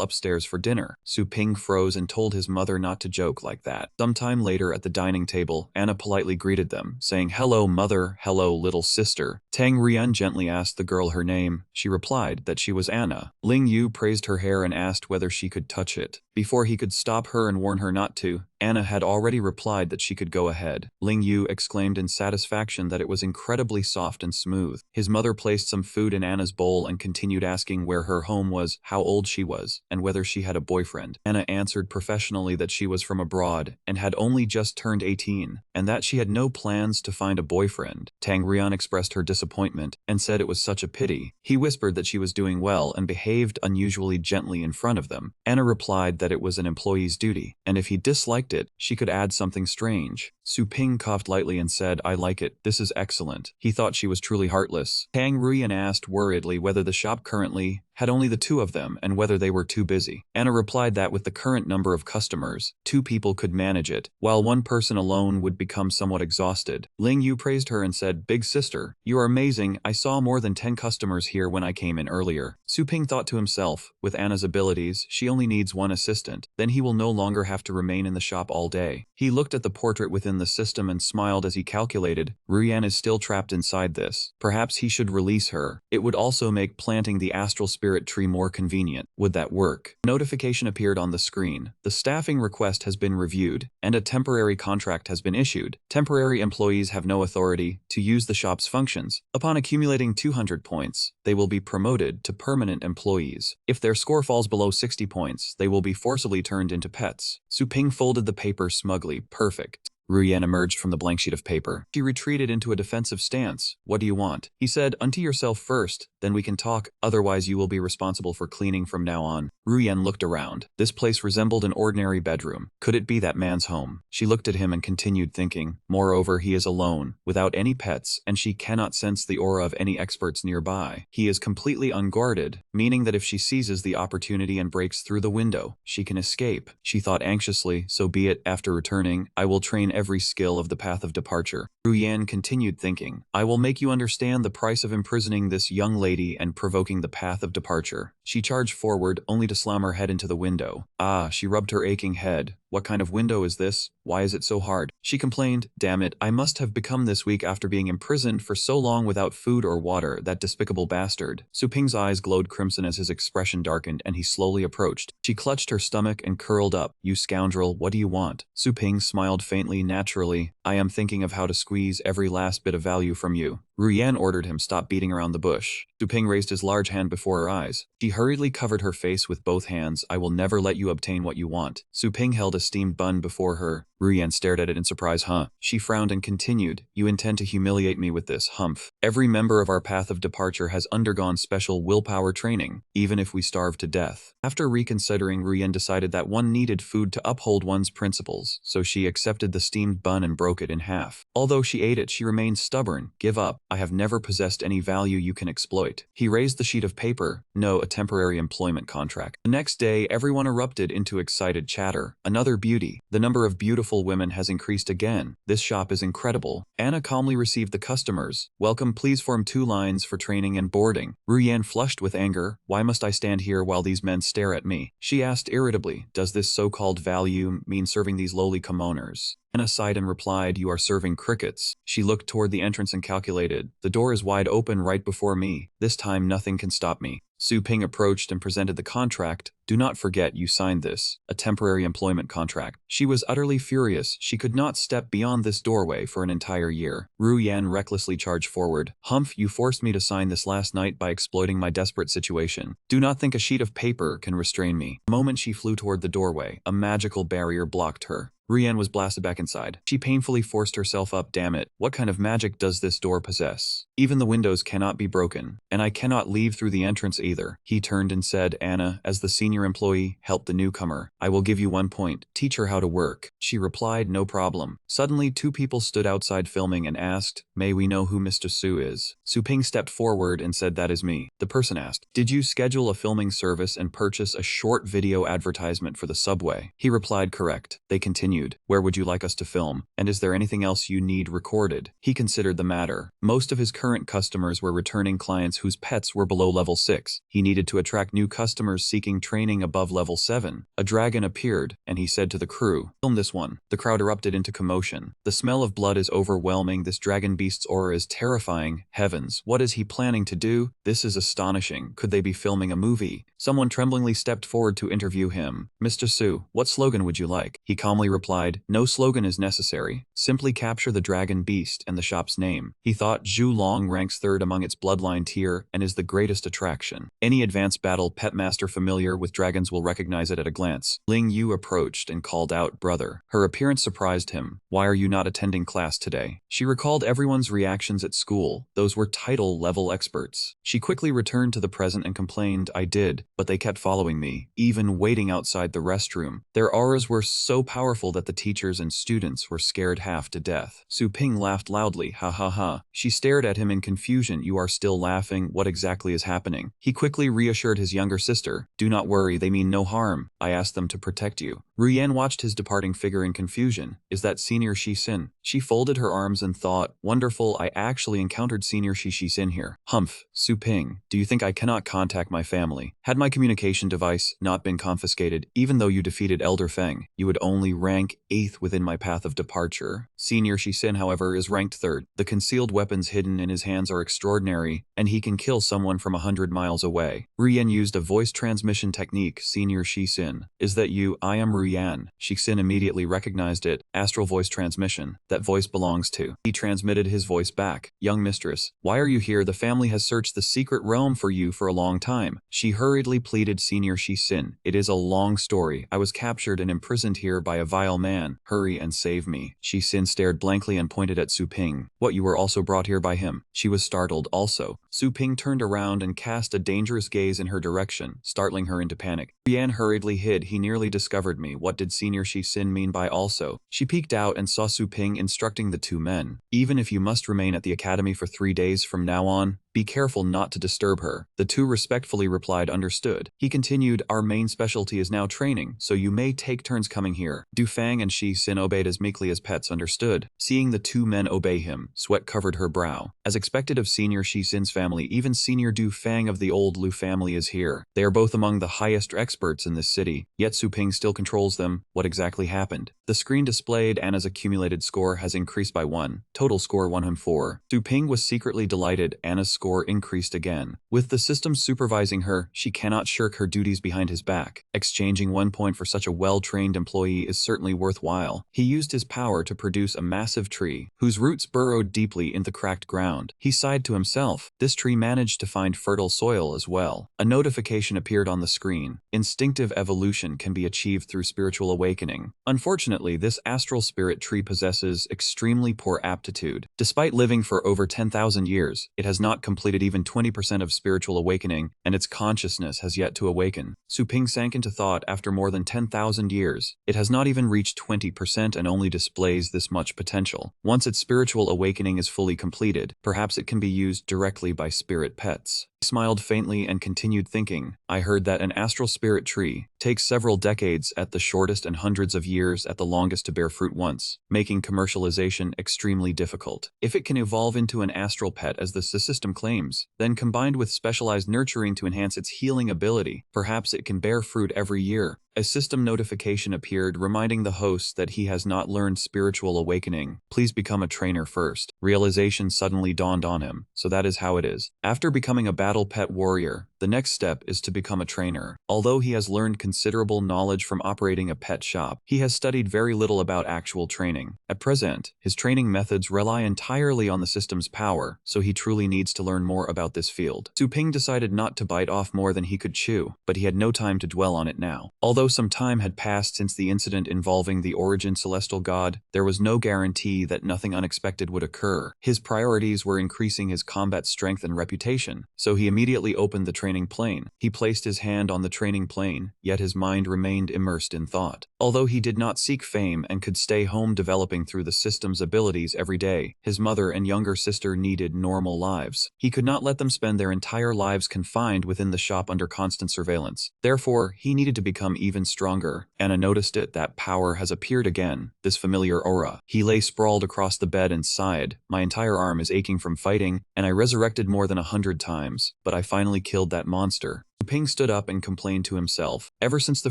upstairs for dinner. Su Ping froze and told his mother not to joke like that. Sometime later at the dining table, Anna politely greeted them, saying, "Hello, mother, hello, little sister." Tang Rian gently asked the girl her name. She replied that she was Anna. Ling Yu praised her hair and asked whether she could touch it. Before he could stop her and warn her not to, Anna had already replied that she could go ahead. Ling Yu exclaimed in satisfaction that it was incredibly soft and smooth. His mother placed some food in Anna's bowl and continued asking where her home was, how old she was, and whether she had a boyfriend. Anna answered professionally that she was from abroad and had only just turned 18, and that she had no plans to find a boyfriend. Tang Rian expressed her disappointment and said it was such a pity. He whispered that she was doing well and behaved unusually gently in front of them. Anna replied that it was an employee's duty, and if he disliked it, she could add something strange. Su Ping coughed lightly and said, "I like it. This is excellent." He thought she was truly heartless. Tang Rian asked worriedly whether the shop currently had only the two of them and whether they were too busy. Anna replied that with the current number of customers, 2 people could manage it, while 1 person alone would become somewhat exhausted. Ling Yu praised her and said, "Big sister, you are amazing. I saw more than 10 customers here when I came in earlier." Su Ping thought to himself, with Anna's abilities, she only needs 1 assistant, then he will no longer have to remain in the shop all day. He looked at the portrait within the system and smiled as he calculated, Rian is still trapped inside this. Perhaps he should release her. It would also make planting the astral spirit tree more convenient. Would that work? A notification appeared on the screen. The staffing request has been reviewed, and a temporary contract has been issued. Temporary employees have no authority to use the shop's functions. Upon accumulating 200 points, they will be promoted to permanent employees. If their score falls below 60 points, they will be forcibly turned into pets. Su Ping folded the paper smugly. Perfect. Rian emerged from the blank sheet of paper. She retreated into a defensive stance. "What do you want?" He said, "Unto yourself first, then we can talk, otherwise you will be responsible for cleaning from now on." Rian looked around. This place resembled an ordinary bedroom. Could it be that man's home? She looked at him and continued thinking. Moreover, he is alone, without any pets, and she cannot sense the aura of any experts nearby. He is completely unguarded, meaning that if she seizes the opportunity and breaks through the window, she can escape. She thought anxiously, so be it. After returning, I will train every skill of the path of departure. Rian continued thinking, I will make you understand the price of imprisoning this young lady and provoking the path of departure. She charged forward, only to slam her head into the window. Ah, she rubbed her aching head. What kind of window is this? Why is it so hard? She complained, damn it, I must have become this weak after being imprisoned for so long without food or water, that despicable bastard. Su Ping's eyes glowed crimson as his expression darkened and he slowly approached. She clutched her stomach and curled up. You scoundrel, what do you want? Su Ping smiled faintly, naturally. I am thinking of how to squeeze every last bit of value from you. Rian ordered him stop beating around the bush. Su Ping raised his large hand before her eyes. She hurriedly covered her face with both hands. I will never let you obtain what you want. Su Ping held a steamed bun before her. Rian stared at it in surprise. She frowned and continued, you intend to humiliate me with this, humph. Every member of our path of departure has undergone special willpower training, even if we starve to death. After reconsidering, Rian decided that one needed food to uphold one's principles, so she accepted the steamed bun and broke it in half. Although she ate it, she remained stubborn. Give up. I have never possessed any value you can exploit. He raised the sheet of paper. No, a temporary employment contract. The next day, everyone erupted into excited chatter. Another beauty. The number of beautiful women has increased again. This shop is incredible. Anna calmly received the customers. Welcome, please form 2 lines for training and boarding. Rian flushed with anger. Why must I stand here while these men stare at me? She asked irritably, does this so-called value mean serving these lowly commoners? Anna sighed and replied, "You are serving crickets." She looked toward the entrance and calculated, "The door is wide open right before me. This time nothing can stop me." Su Ping approached and presented the contract. "Do not forget you signed this, a temporary employment contract." She was utterly furious. She could not step beyond this doorway for an entire year. Ru Yan recklessly charged forward. "Humph, you forced me to sign this last night by exploiting my desperate situation. Do not think a sheet of paper can restrain me." The moment she flew toward the doorway, a magical barrier blocked her. Rian was blasted back inside. She painfully forced herself up. "Damn it, what kind of magic does this door possess? Even the windows cannot be broken, and I cannot leave through the entrance either." He turned and said, "Anna, as the senior employee, help the newcomer. I will give you 1 point. Teach her how to work." She replied, "No problem." Suddenly, 2 people stood outside filming and asked, "May we know who Mr. Su is?" Su Ping stepped forward and said, "That is me." The person asked, "Did you schedule a filming service and purchase a short video advertisement for the subway?" He replied, "Correct." They continued, "Where would you like us to film? And is there anything else you need recorded?" He considered the matter. Most of his current customers were returning clients whose pets were below level 6. He needed to attract new customers seeking training above level 7. A dragon appeared, and he said to the crew, "Film this one." The crowd erupted into commotion. "The smell of blood is overwhelming. This dragon beast's aura is terrifying. Heavens, what is he planning to do? This is astonishing. Could they be filming a movie?" Someone tremblingly stepped forward to interview him. "Mr. Su, what slogan would you like?" He calmly replied, "No slogan is necessary. Simply capture the dragon beast and the shop's name." He thought, "Zhu Long ranks 3rd among its bloodline tier and is the greatest attraction. Any advanced battle pet master familiar with dragons will recognize it at a glance." Ling Yu approached and called out, "Brother." Her appearance surprised him. "Why are you not attending class today?" She recalled everyone's reactions at school. Those were title-level experts. She quickly returned to the present and complained, "I did, but they kept following me, even waiting outside the restroom. Their auras were so powerful that the teachers and students were scared half to death." Su Ping laughed loudly, "Ha ha ha." She stared at him in confusion. "You are still laughing? What exactly is happening?" He quickly reassured his younger sister, "Do not worry, they mean no harm. I asked them to protect you." Ruyan watched his departing figure in confusion. "Is that Senior Shi-Sin?" She folded her arms and thought, "Wonderful, I actually encountered Senior Shi-Sin here." "Humph, Su Ping, do you think I cannot contact my family? Had my communication device not been confiscated, even though you defeated Elder Feng, you would only rank 8th within my path of departure." Senior Shi-Sin, however, is ranked 3rd. The concealed weapons hidden in his hands are extraordinary, and he can kill someone from 100 miles away. Ruyan used a voice transmission technique. "Senior Shi-Sin, is that you? I am Ruyan." Shi-Sin immediately recognized it. Astral voice transmission. "That voice belongs to." He transmitted his voice back. "Young mistress, why are you here? The family has searched the secret realm for you for a long time." She hurriedly pleaded, "Senior Shi-Sin, it is a long story. I was captured and imprisoned here by a vile man. Hurry and save me." Shi-Sin stared blankly and pointed at Su Ping. "What, you were also brought here by him?" She was startled also. Su Ping turned around and cast a dangerous gaze in her direction, startling her into panic. Rian hurriedly hid. "He nearly discovered me. What did Senior Shi-Sin mean by also?" She peeked out and saw Su Ping instructing the 2 men. "Even if you must remain at the academy for 3 days from now on, be careful not to disturb her." The 2 respectfully replied, "Understood." He continued, "Our main specialty is now training, so you may take turns coming here." Du Fang and Shi-Sin obeyed as meekly as pets. "Understood." Seeing the 2 men obey him, sweat covered her brow. As expected of Senior Shi-Sin's family, even Senior Du Fang of the old Lu family is here. They are both among the highest experts in this city, yet Su Ping still controls them. What exactly happened? The screen displayed Anna's accumulated score has increased by 1. Total score 104. Su Ping was secretly delighted. Anna's score increased again. With the system supervising her, she cannot shirk her duties behind his back. Exchanging 1 point for such a well-trained employee is certainly worthwhile. He used his power to produce a massive tree, whose roots burrowed deeply in the cracked ground. He sighed to himself. This tree managed to find fertile soil as well. A notification appeared on the screen. Instinctive evolution can be achieved through spiritual awakening. Unfortunately, this astral spirit tree possesses extremely poor aptitude. Despite living for over 10,000 years, it has not completed even 20% of spiritual awakening, and its consciousness has yet to awaken. Su Ping sank into thought. After more than 10,000 years, it has not even reached 20% and only displays this much potential. Once its spiritual awakening is fully completed, perhaps it can be used directly by spirit pets. He smiled faintly and continued thinking, I heard that an astral spirit tree takes several decades at the shortest and hundreds of years at the longest to bear fruit once, making commercialization extremely difficult. If it can evolve into an astral pet as the system claims, then combined with specialized nurturing to enhance its healing ability, perhaps it can bear fruit every year. A system notification appeared reminding the host that he has not learned spiritual awakening. Please become a trainer first. Realization suddenly dawned on him, so that is how it is. After becoming a battle pet warrior, the next step is to become a trainer. Although he has learned considerable knowledge from operating a pet shop, he has studied very little about actual training. At present, his training methods rely entirely on the system's power, so he truly needs to learn more about this field. Su Ping decided not to bite off more than he could chew, but he had no time to dwell on it now. Although some time had passed since the incident involving the origin celestial god, there was no guarantee that nothing unexpected would occur. His priorities were increasing his combat strength and reputation, so he immediately opened the training plane. He placed his hand on the training plane, yet his mind remained immersed in thought. Although he did not seek fame and could stay home developing through the system's abilities every day, his mother and younger sister needed normal lives. He could not let them spend their entire lives confined within the shop under constant surveillance. Therefore, he needed to become even stronger. Anna noticed it. That power has appeared again, this familiar aura. He lay sprawled across the bed and sighed, my entire arm is aching from fighting, and I resurrected more than 100 times, but I finally killed that monster. Ping stood up and complained to himself. Ever since the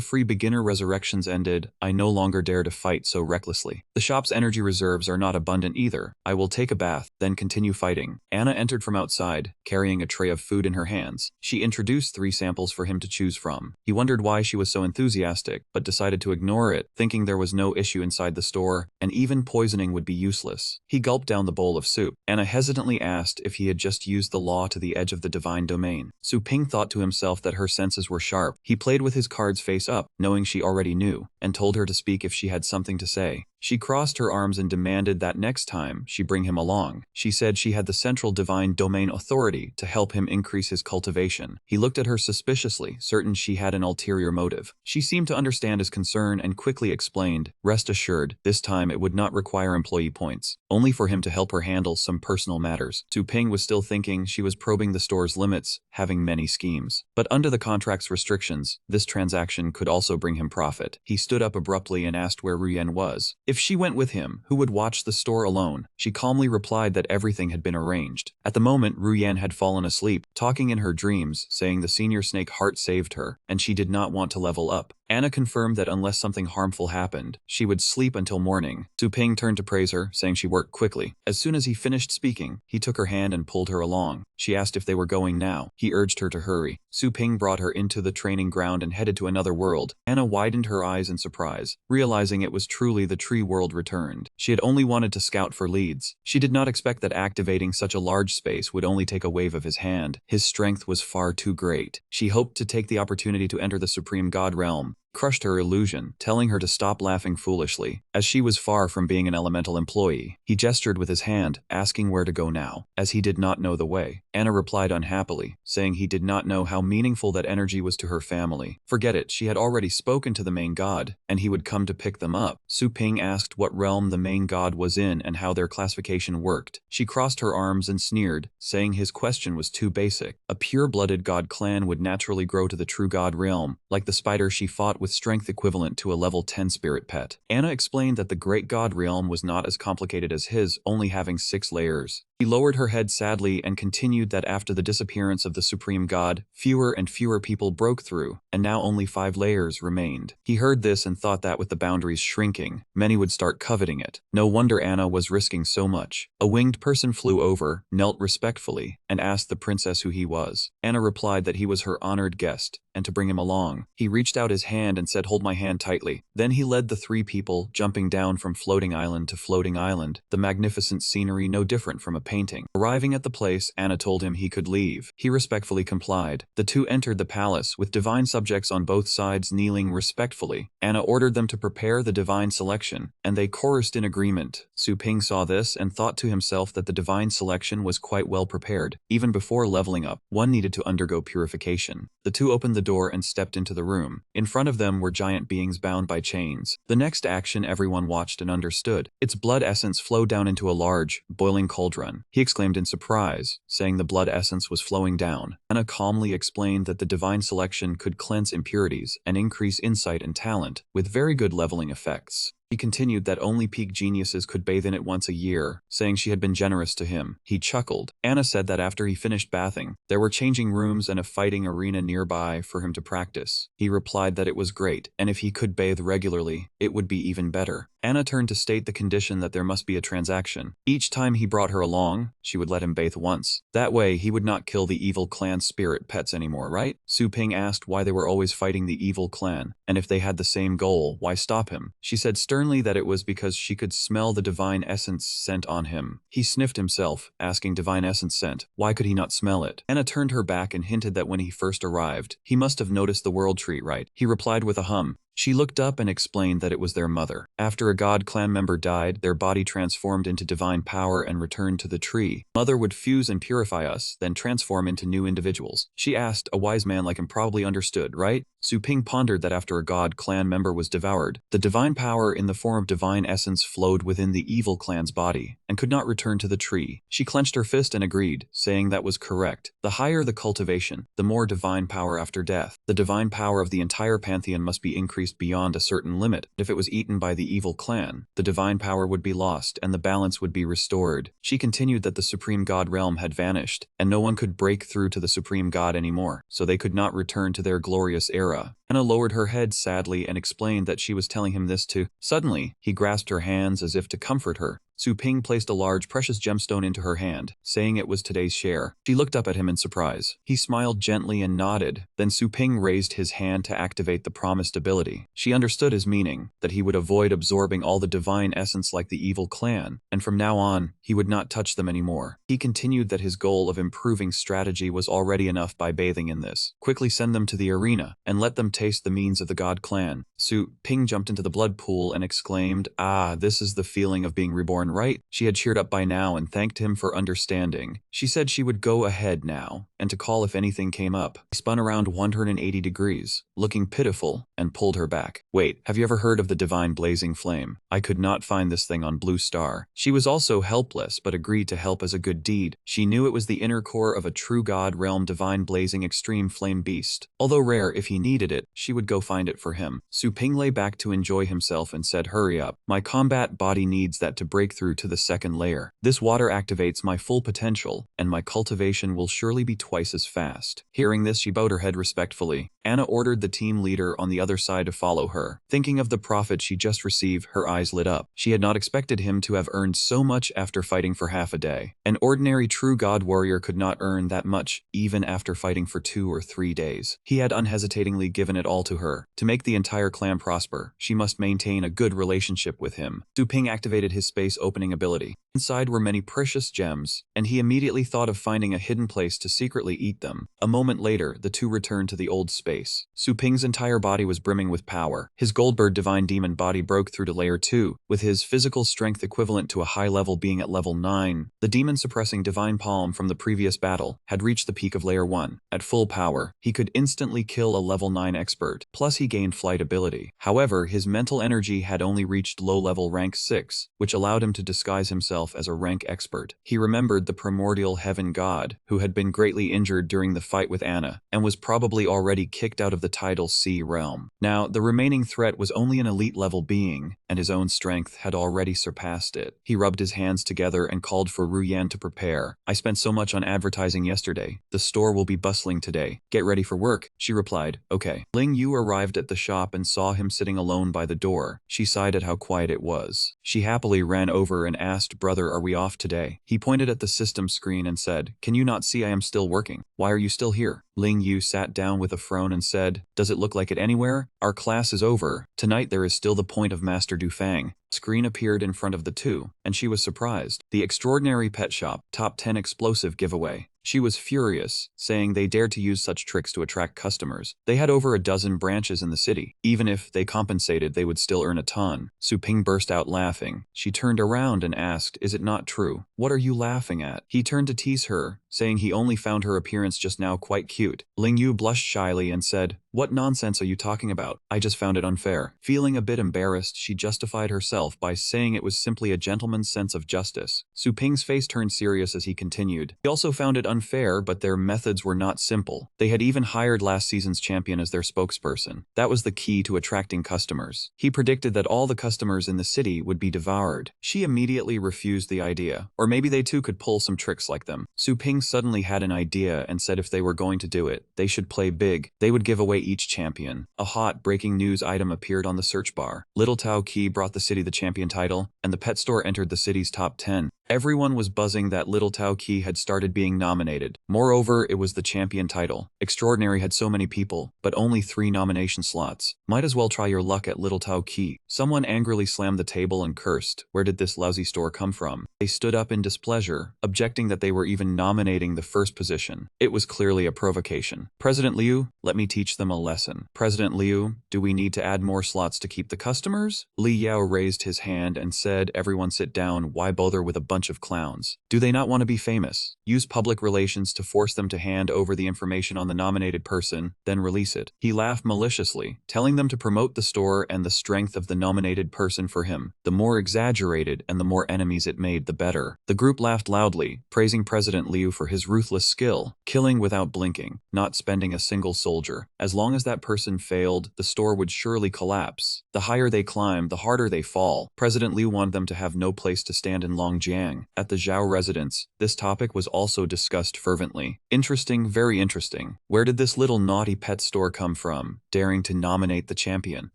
free beginner resurrections ended, I no longer dare to fight so recklessly. The shop's energy reserves are not abundant either. I will take a bath, then continue fighting. Anna entered from outside, carrying a tray of food in her hands. She introduced 3 samples for him to choose from. He wondered why she was so enthusiastic, but decided to ignore it, thinking there was no issue inside the store, and even poisoning would be useless. He gulped down the bowl of soup. Anna hesitantly asked if he had just used the law to the edge of the divine domain. Su Ping thought to himself that her senses were sharp. He played with his cards face up, knowing she already knew, and told her to speak if she had something to say. She crossed her arms and demanded that next time she bring him along. She said she had the central divine domain authority to help him increase his cultivation. He looked at her suspiciously, certain she had an ulterior motive. She seemed to understand his concern and quickly explained, rest assured, this time it would not require employee points, only for him to help her handle some personal matters. Tu Ping was still thinking she was probing the store's limits, having many schemes. But under the contract's restrictions, this transaction could also bring him profit. He stood up abruptly and asked where Ruyen was. If she went with him, who would watch the store alone? She calmly replied that everything had been arranged. At the moment, Ruyen had fallen asleep, talking in her dreams, saying the senior snake heart saved her, and she did not want to level up. Anna confirmed that unless something harmful happened, she would sleep until morning. Su Ping turned to praise her, saying she worked quickly. As soon as he finished speaking, he took her hand and pulled her along. She asked if they were going now. He urged her to hurry. Su Ping brought her into the training ground and headed to another world. Anna widened her eyes in surprise, realizing it was truly the tree world returned. She had only wanted to scout for leads. She did not expect that activating such a large space would only take a wave of his hand. His strength was far too great. She hoped to take the opportunity to enter the Supreme God realm, crushed her illusion, telling her to stop laughing foolishly, as she was far from being an elemental employee. He gestured with his hand, asking where to go now, as he did not know the way. Anna replied unhappily, saying he did not know how meaningful that energy was to her family. Forget it, she had already spoken to the main god, and he would come to pick them up. Su Ping asked what realm the main god was in and how their classification worked. She crossed her arms and sneered, saying his question was too basic. A pure-blooded god clan would naturally grow to the true god realm, like the spider she fought with strength equivalent to a level 10 spirit pet. Anna explained that the great god realm was not as complicated as his, only having 6 layers. He lowered her head sadly and continued that after the disappearance of the supreme god, fewer and fewer people broke through, and now only 5 layers remained. He heard this and thought that with the boundaries shrinking, many would start coveting it. No wonder Anna was risking so much. A winged person flew over, knelt respectfully, and asked the princess who he was. Anna replied that he was her honored guest, and to bring him along. He reached out his hand and said, "Hold my hand tightly." Then he led the 3 people, jumping down from floating island to floating island, the magnificent scenery no different from a painting. Arriving at the place, Anna told him he could leave. He respectfully complied. The 2 entered the palace, with divine subjects on both sides kneeling respectfully. Anna ordered them to prepare the divine selection, and they chorused in agreement. Su Ping saw this and thought to himself that the divine selection was quite well prepared. Even before leveling up, one needed to undergo purification. The 2 opened the door and stepped into the room. In front of them were giant beings bound by chains. The next action everyone watched and understood. Its blood essence flowed down into a large, boiling cauldron. him. He exclaimed in surprise, saying the blood essence was flowing down. Anna calmly explained that the divine selection could cleanse impurities and increase insight and talent, with very good leveling effects. He continued that only peak geniuses could bathe in it once a year, saying she had been generous to him. He chuckled. Anna said that after he finished bathing, there were changing rooms and a fighting arena nearby for him to practice. He replied that it was great, and if he could bathe regularly, it would be even better. Anna turned to state the condition that there must be a transaction. Each time he brought her along, she would let him bathe once. That way, he would not kill the evil clan spirit pets anymore, right? Su Ping asked why they were always fighting the evil clan, and if they had the same goal, why stop him? She said sternly that it was because she could smell the divine essence scent on him. He sniffed himself, asking divine essence scent. Why could he not smell it? Anna turned her back and hinted that when he first arrived, he must have noticed the world tree, right? He replied with a hum. She looked up and explained that it was their mother. After a god clan member died, their body transformed into divine power and returned to the tree. Mother would fuse and purify us, then transform into new individuals. She asked, a wise man like him probably understood, right? Su Ping pondered that after a god clan member was devoured, the divine power in the form of divine essence flowed within the evil clan's body and could not return to the tree. She clenched her fist and agreed, saying that was correct. The higher the cultivation, the more divine power after death. The divine power of the entire pantheon must be increased beyond a certain limit. If it was eaten by the evil clan, the divine power would be lost and the balance would be restored. She continued that the supreme god realm had vanished, and no one could break through to the supreme god anymore, so they could not return to their glorious era. Anna lowered her head sadly and explained that she was telling him this too. Suddenly, he grasped her hands as if to comfort her. Su Ping placed a large precious gemstone into her hand, saying it was today's share. She looked up at him in surprise. He smiled gently and nodded. Then Su Ping raised his hand to activate the promised ability. She understood his meaning, that he would avoid absorbing all the divine essence like the evil clan, and from now on, he would not touch them anymore. He continued that his goal of improving strategy was already enough by bathing in this. Quickly send them to the arena, and let them taste the means of the god clan. Su Ping jumped into the blood pool and exclaimed, "Ah, this is the feeling of being reborn, right?" She had cheered up by now and thanked him for understanding. She said she would go ahead now, and to call if anything came up. He spun around 180 degrees, looking pitiful, and pulled her back. Wait, have you ever heard of the divine blazing flame? I could not find this thing on Blue Star. She was also helpless, but agreed to help as a good deed. She knew it was the inner core of a true god realm divine blazing extreme flame beast. Although rare, if he needed it, she would go find it for him. Su Ping lay back to enjoy himself and said, hurry up. My combat body needs that to break through to the second layer. This water activates my full potential, and my cultivation will surely be twice as fast. Hearing this, she bowed her head respectfully. Anna ordered the team leader on the other side to follow her. Thinking of the profit she just received, her eyes lit up. She had not expected him to have earned so much after fighting for half a day. An ordinary true god warrior could not earn that much, even after fighting for 2 or 3 days. He had unhesitatingly given it all to her. To make the entire clan prosper, she must maintain a good relationship with him. Su Ping activated his space opening ability. Inside were many precious gems, and he immediately thought of finding a hidden place to secretly eat them. A moment later, the two returned to the old space. Su Ping's entire body was brimming with power. His Goldbird divine demon body broke through to layer 2, with his physical strength equivalent to a high level being at level 9. The demon suppressing divine palm from the previous battle had reached the peak of layer 1. At full power, he could instantly kill a level 9 expert, plus he gained flight ability. However, his mental energy had only reached low level rank 6, which allowed him to disguise himself as a rank expert. He remembered the primordial heaven god, who had been greatly injured during the fight with Anna, and was probably already kicked out of the tidal sea realm. Now, the remaining threat was only an elite level being, and his own strength had already surpassed it. He rubbed his hands together and called for Ru Yan to prepare. I spent so much on advertising yesterday. The store will be bustling today. Get ready for work, she replied. Okay. Ling Yu arrived at the shop and saw him sitting alone by the door. She sighed at how quiet it was. She happily ran over and asked, brother, are we off today? He pointed at the system screen and said, can you not see I am still working? Why are you still here? Ling Yu sat down with a frown and said, does it look like it anywhere? Our class is over. Tonight there is still the point of Master Du Fang. Screen appeared in front of the two, and she was surprised. The Extraordinary Pet Shop, Top 10 Explosive Giveaway. She was furious, saying they dared to use such tricks to attract customers. They had over a dozen branches in the city. Even if they compensated, they would still earn a ton. Su Ping burst out laughing. She turned around and asked, is it not true? What are you laughing at? He turned to tease her, saying he only found her appearance just now quite cute. Ling Yu blushed shyly and said, What nonsense are you talking about? I just found it unfair. Feeling a bit embarrassed, she justified herself by saying it was simply a gentleman's sense of justice. Su Ping's face turned serious as he continued. He also found it unfair, but their methods were not simple. They had even hired last season's champion as their spokesperson. That was the key to attracting customers. He predicted that all the customers in the city would be devoured. She immediately refused the idea. Or maybe they too could pull some tricks like them. Su Ping suddenly had an idea and said if they were going to do it, they should play big. They would give away each champion. A hot breaking news item appeared on the search bar. Little Tao Qi brought the city the champion title, and the pet store entered the city's top 10. Everyone was buzzing that Little Tao Qi had started being nominated. Moreover, it was the champion title. Extraordinary had so many people, but only 3 nomination slots. Might as well try your luck at Little Tao Qi. Someone angrily slammed the table and cursed. Where did this lousy store come from? They stood up in displeasure, objecting that they were even nominating the first position. It was clearly a provocation. President Liu, let me teach them a lesson. President Liu, do we need to add more slots to keep the customers? Li Yao raised his hand and said, everyone sit down, why bother with a bunch of clowns? Do they not want to be famous? Use public relations to force them to hand over the information on the nominated person, then release it. He laughed maliciously, telling them to promote the store and the strength of the nominated person for him. The more exaggerated and the more enemies it made, the better. The group laughed loudly, praising President Liu for his ruthless skill, killing without blinking, not spending a single soldier. As long as that person failed, the store would surely collapse. The higher they climb, the harder they fall. President Liu wanted them to have no place to stand in Longjiang. At the Zhao residence, this topic was also discussed fervently. Interesting, very interesting. Where did this little naughty pet store come from, daring to nominate the champion?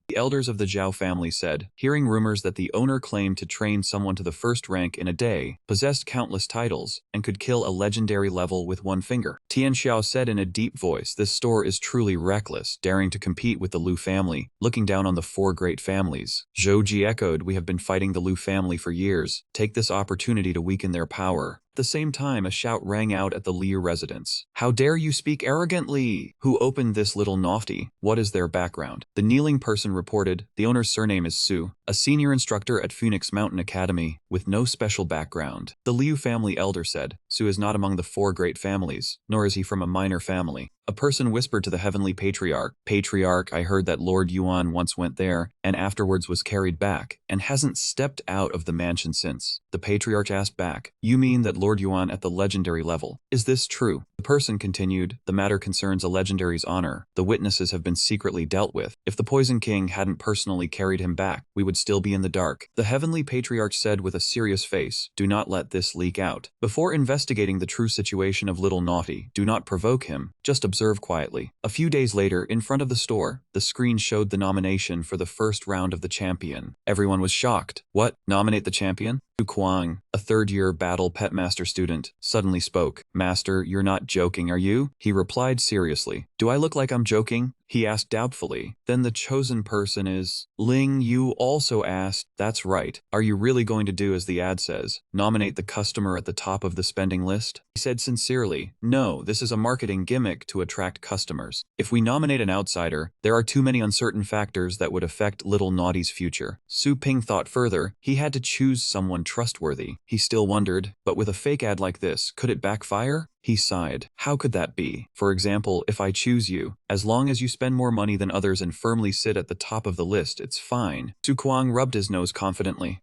The elders of the Zhao family said, hearing rumors that the owner claimed to train someone to the first rank in a day, possessed countless titles, and could kill a legendary level with one finger. Tian Xiao said in a deep voice, this store is truly reckless, daring to compete with the Lu family, looking down on the 4 great families. Zhou Ji echoed, we have been fighting the Lu family for years. Take this opportunity to weaken their power. At the same time, a shout rang out at the Liu residence. How dare you speak arrogantly? Who opened this little naughty? What is their background? The kneeling person reported, the owner's surname is Su, a senior instructor at Phoenix Mountain Academy, with no special background. The Liu family elder said, Su is not among the 4 great families, nor is he from a minor family. A person whispered to the heavenly patriarch, Patriarch, I heard that Lord Yuan once went there, and afterwards was carried back, and hasn't stepped out of the mansion since. The patriarch asked back, you mean that Lord Yuan at the legendary level? Is this true? The person continued, the matter concerns a legendary's honor. The witnesses have been secretly dealt with. If the Poison King hadn't personally carried him back, we would still be in the dark. The heavenly patriarch said with a serious face, do not let this leak out. Before investigating the true situation of Little Naughty, do not provoke him, just observe quietly. A few days later, in front of the store, the screen showed the nomination for the first round of the champion. Everyone was shocked. What? Nominate the champion? Xu Kuang, a third-year battle pet master student, suddenly spoke. Master, you're not joking, are you? He replied seriously. Do I look like I'm joking? He asked doubtfully. Then the chosen person is... Ling Yu also asked, that's right. Are you really going to do as the ad says? Nominate the customer at the top of the spending list? He said sincerely, no, this is a marketing gimmick to attract customers. If we nominate an outsider, there are too many uncertain factors that would affect Little Naughty's future. Su Ping thought further. He had to choose someone trustworthy. He still wondered, but with a fake ad like this, could it backfire? He sighed. How could that be? For example, if I choose you, as long as you spend more money than others and firmly sit at the top of the list, it's fine. Xu Kuang rubbed his nose confidently.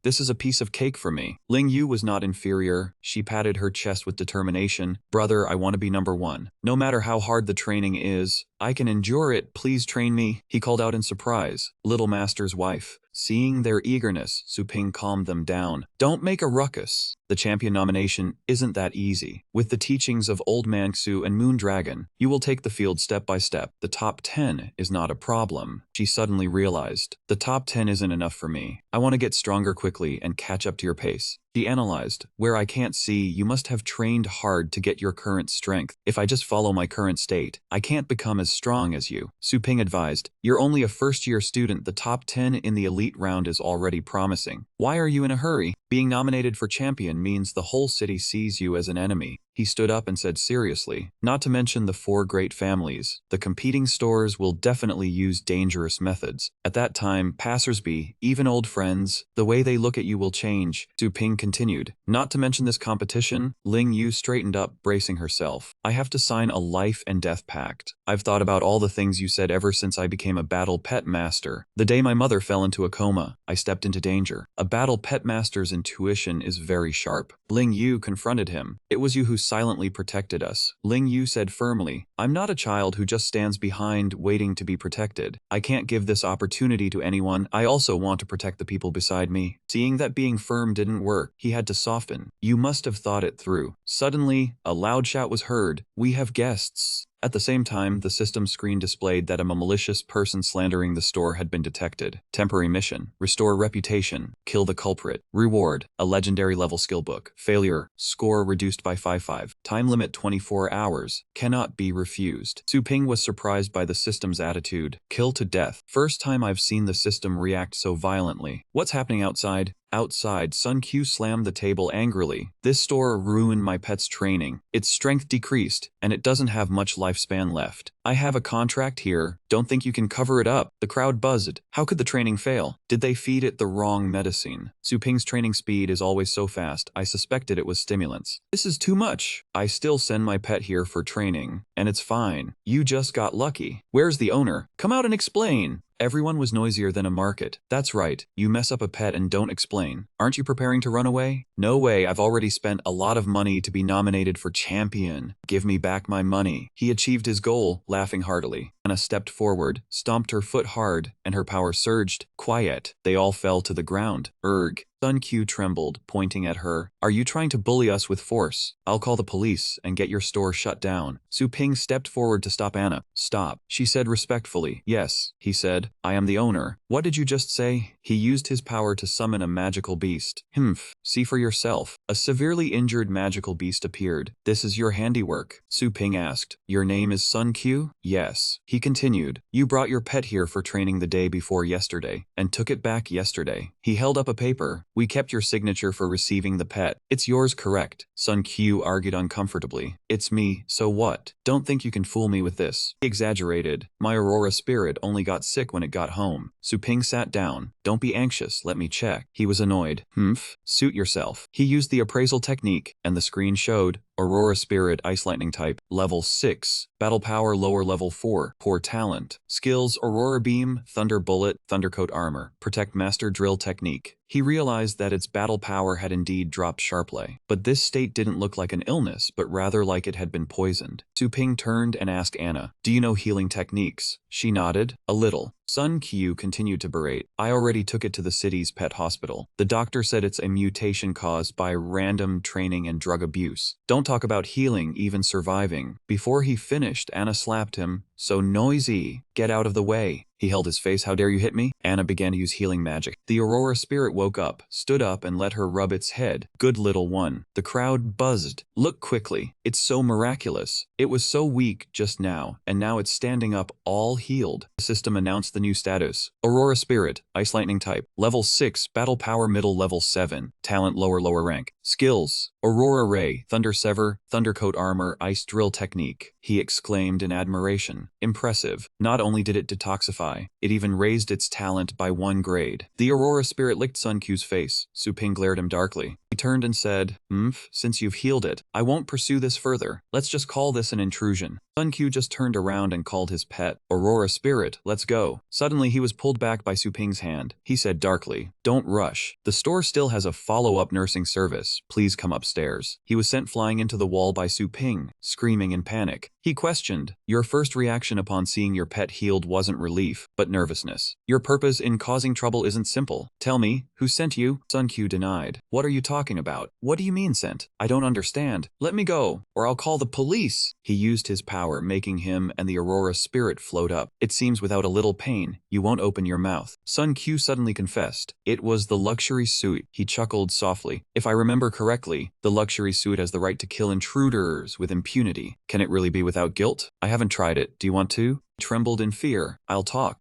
This is a piece of cake for me. Ling Yu was not inferior. She patted her chest with determination. Brother, I want to be number 1. No matter how hard the training is, I can endure it. Please train me. He called out in surprise. Little Master's wife. Seeing their eagerness, Su Ping calmed them down. Don't make a ruckus. The champion nomination isn't that easy. With the teachings of Old Man Xu and Moon Dragon, you will take the field step by step. The top 10 is not a problem. She suddenly realized, the top 10 isn't enough for me. I want to get stronger quickly and catch up to your pace. She analyzed, where I can't see, you must have trained hard to get your current strength. If I just follow my current state, I can't become as strong as you. Su Ping advised, you're only a first-year student. The top 10 in the elite round is already promising. Why are you in a hurry? Being nominated for champion means the whole city sees you as an enemy. He stood up and said seriously, not to mention the 4 great families. The competing stores will definitely use dangerous methods. At that time, passersby, even old friends, the way they look at you will change. Su Ping continued. Not to mention this competition. Ling Yu straightened up, bracing herself. I have to sign a life and death pact. I've thought about all the things you said ever since I became a battle pet master. The day my mother fell into a coma, I stepped into danger. A battle pet master's intuition is very sharp. Ling Yu confronted him. It was you who silently protected us. Ling Yu said firmly, I'm not a child who just stands behind waiting to be protected. I can't give this opportunity to anyone. I also want to protect the people beside me. Seeing that being firm didn't work, he had to soften. You must have thought it through. Suddenly, a loud shout was heard. We have guests. At the same time, the system screen displayed that a malicious person slandering the store had been detected. Temporary mission. Restore reputation. Kill the culprit. Reward. A legendary level skill book. Failure. Score reduced by 5-5. Time limit 24 hours. Cannot be refused. Su Ping was surprised by the system's attitude. Kill to death. First time I've seen the system react so violently. What's happening outside? Outside, Sun Q slammed the table angrily. This store ruined my pet's training. Its strength decreased, and it doesn't have much lifespan left. I have a contract here. Don't think you can cover it up. The crowd buzzed. How could the training fail? Did they feed it the wrong medicine? Su Ping's training speed is always so fast. I suspected it was stimulants. This is too much. I still send my pet here for training, and it's fine. You just got lucky. Where's the owner? Come out and explain. Everyone was noisier than a market. That's right, you mess up a pet and don't explain. Aren't you preparing to run away? No way, I've already spent a lot of money to be nominated for champion. Give me back my money. He achieved his goal, laughing heartily. Anna stepped forward, stomped her foot hard, and her power surged. Quiet. They all fell to the ground. Erg. Sun Q trembled, pointing at her. Are you trying to bully us with force? I'll call the police and get your store shut down. Su Ping stepped forward to stop Anna. Stop, she said respectfully. Yes, he said. I am the owner. What did you just say? He used his power to summon a magical beast. Humph, see for yourself. A severely injured magical beast appeared. This is your handiwork. Su Ping asked. Your name is Sun Q? Yes. He continued. You brought your pet here for training the day before yesterday, and took it back yesterday. He held up a paper. We kept your signature for receiving the pet. It's yours, correct? Sun Q argued uncomfortably. It's me, so what? Don't think you can fool me with this. He exaggerated. My Aurora spirit only got sick when it got home. Su Ping sat down. Don't be anxious, let me check. He was annoyed. Humph, suit yourself. He used the appraisal technique, and the screen showed Aurora Spirit Ice Lightning type, level 6, Battle Power lower level 4, Poor Talent, Skills Aurora Beam, Thunder Bullet, Thundercoat Armor, Protect Master Drill Technique. He realized that its battle power had indeed dropped sharply, but this state didn't look like an illness, but rather like it had been poisoned. Su Ping turned and asked Anna, do you know healing techniques? She nodded. A little. Sun Qiu continued to berate. I already took it to the city's pet hospital. The doctor said it's a mutation caused by random training and drug abuse. Don't talk about healing, even surviving. Before he finished, Anna slapped him. So noisy. Get out of the way. He held his face. How dare you hit me? Anna began to use healing magic. The Aurora spirit woke up, stood up, and let her rub its head. Good little one. The crowd buzzed. Look quickly. It's so miraculous. It was so weak just now, and now it's standing up all healed. The system announced the new status. Aurora spirit, Ice Lightning type, level 6, battle power middle level 7, talent lower rank. Skills, Aurora Ray, Thunder Sever, Thundercoat Armor, Ice Drill Technique. He exclaimed in admiration. Impressive. Not only did it detoxify, it even raised its talent by 1 grade. The Aurora spirit licked Sun Q's face. Su Ping glared him darkly. He turned and said, since you've healed it, I won't pursue this further. Let's just call this an intrusion. Sun Q just turned around and called his pet, Aurora Spirit, let's go. Suddenly he was pulled back by Su Ping's hand. He said darkly, don't rush. The store still has a follow-up nursing service. Please come upstairs. He was sent flying into the wall by Su Ping, screaming in panic. He questioned, your first reaction upon seeing your pet healed wasn't relief, but nervousness. Your purpose in causing trouble isn't simple. Tell me, who sent you? Sun Q denied. What are you talking about? What do you mean sent? I don't understand. Let me go, or I'll call the police. He used his power, making him and the Aurora spirit float up. It seems without a little pain, you won't open your mouth. Sun Q suddenly confessed. It was the luxury suit. He chuckled softly. If I remember correctly, the luxury suit has the right to kill intruders with impunity. Can it really be without guilt? I haven't tried it. Do you want to? He trembled in fear. I'll talk.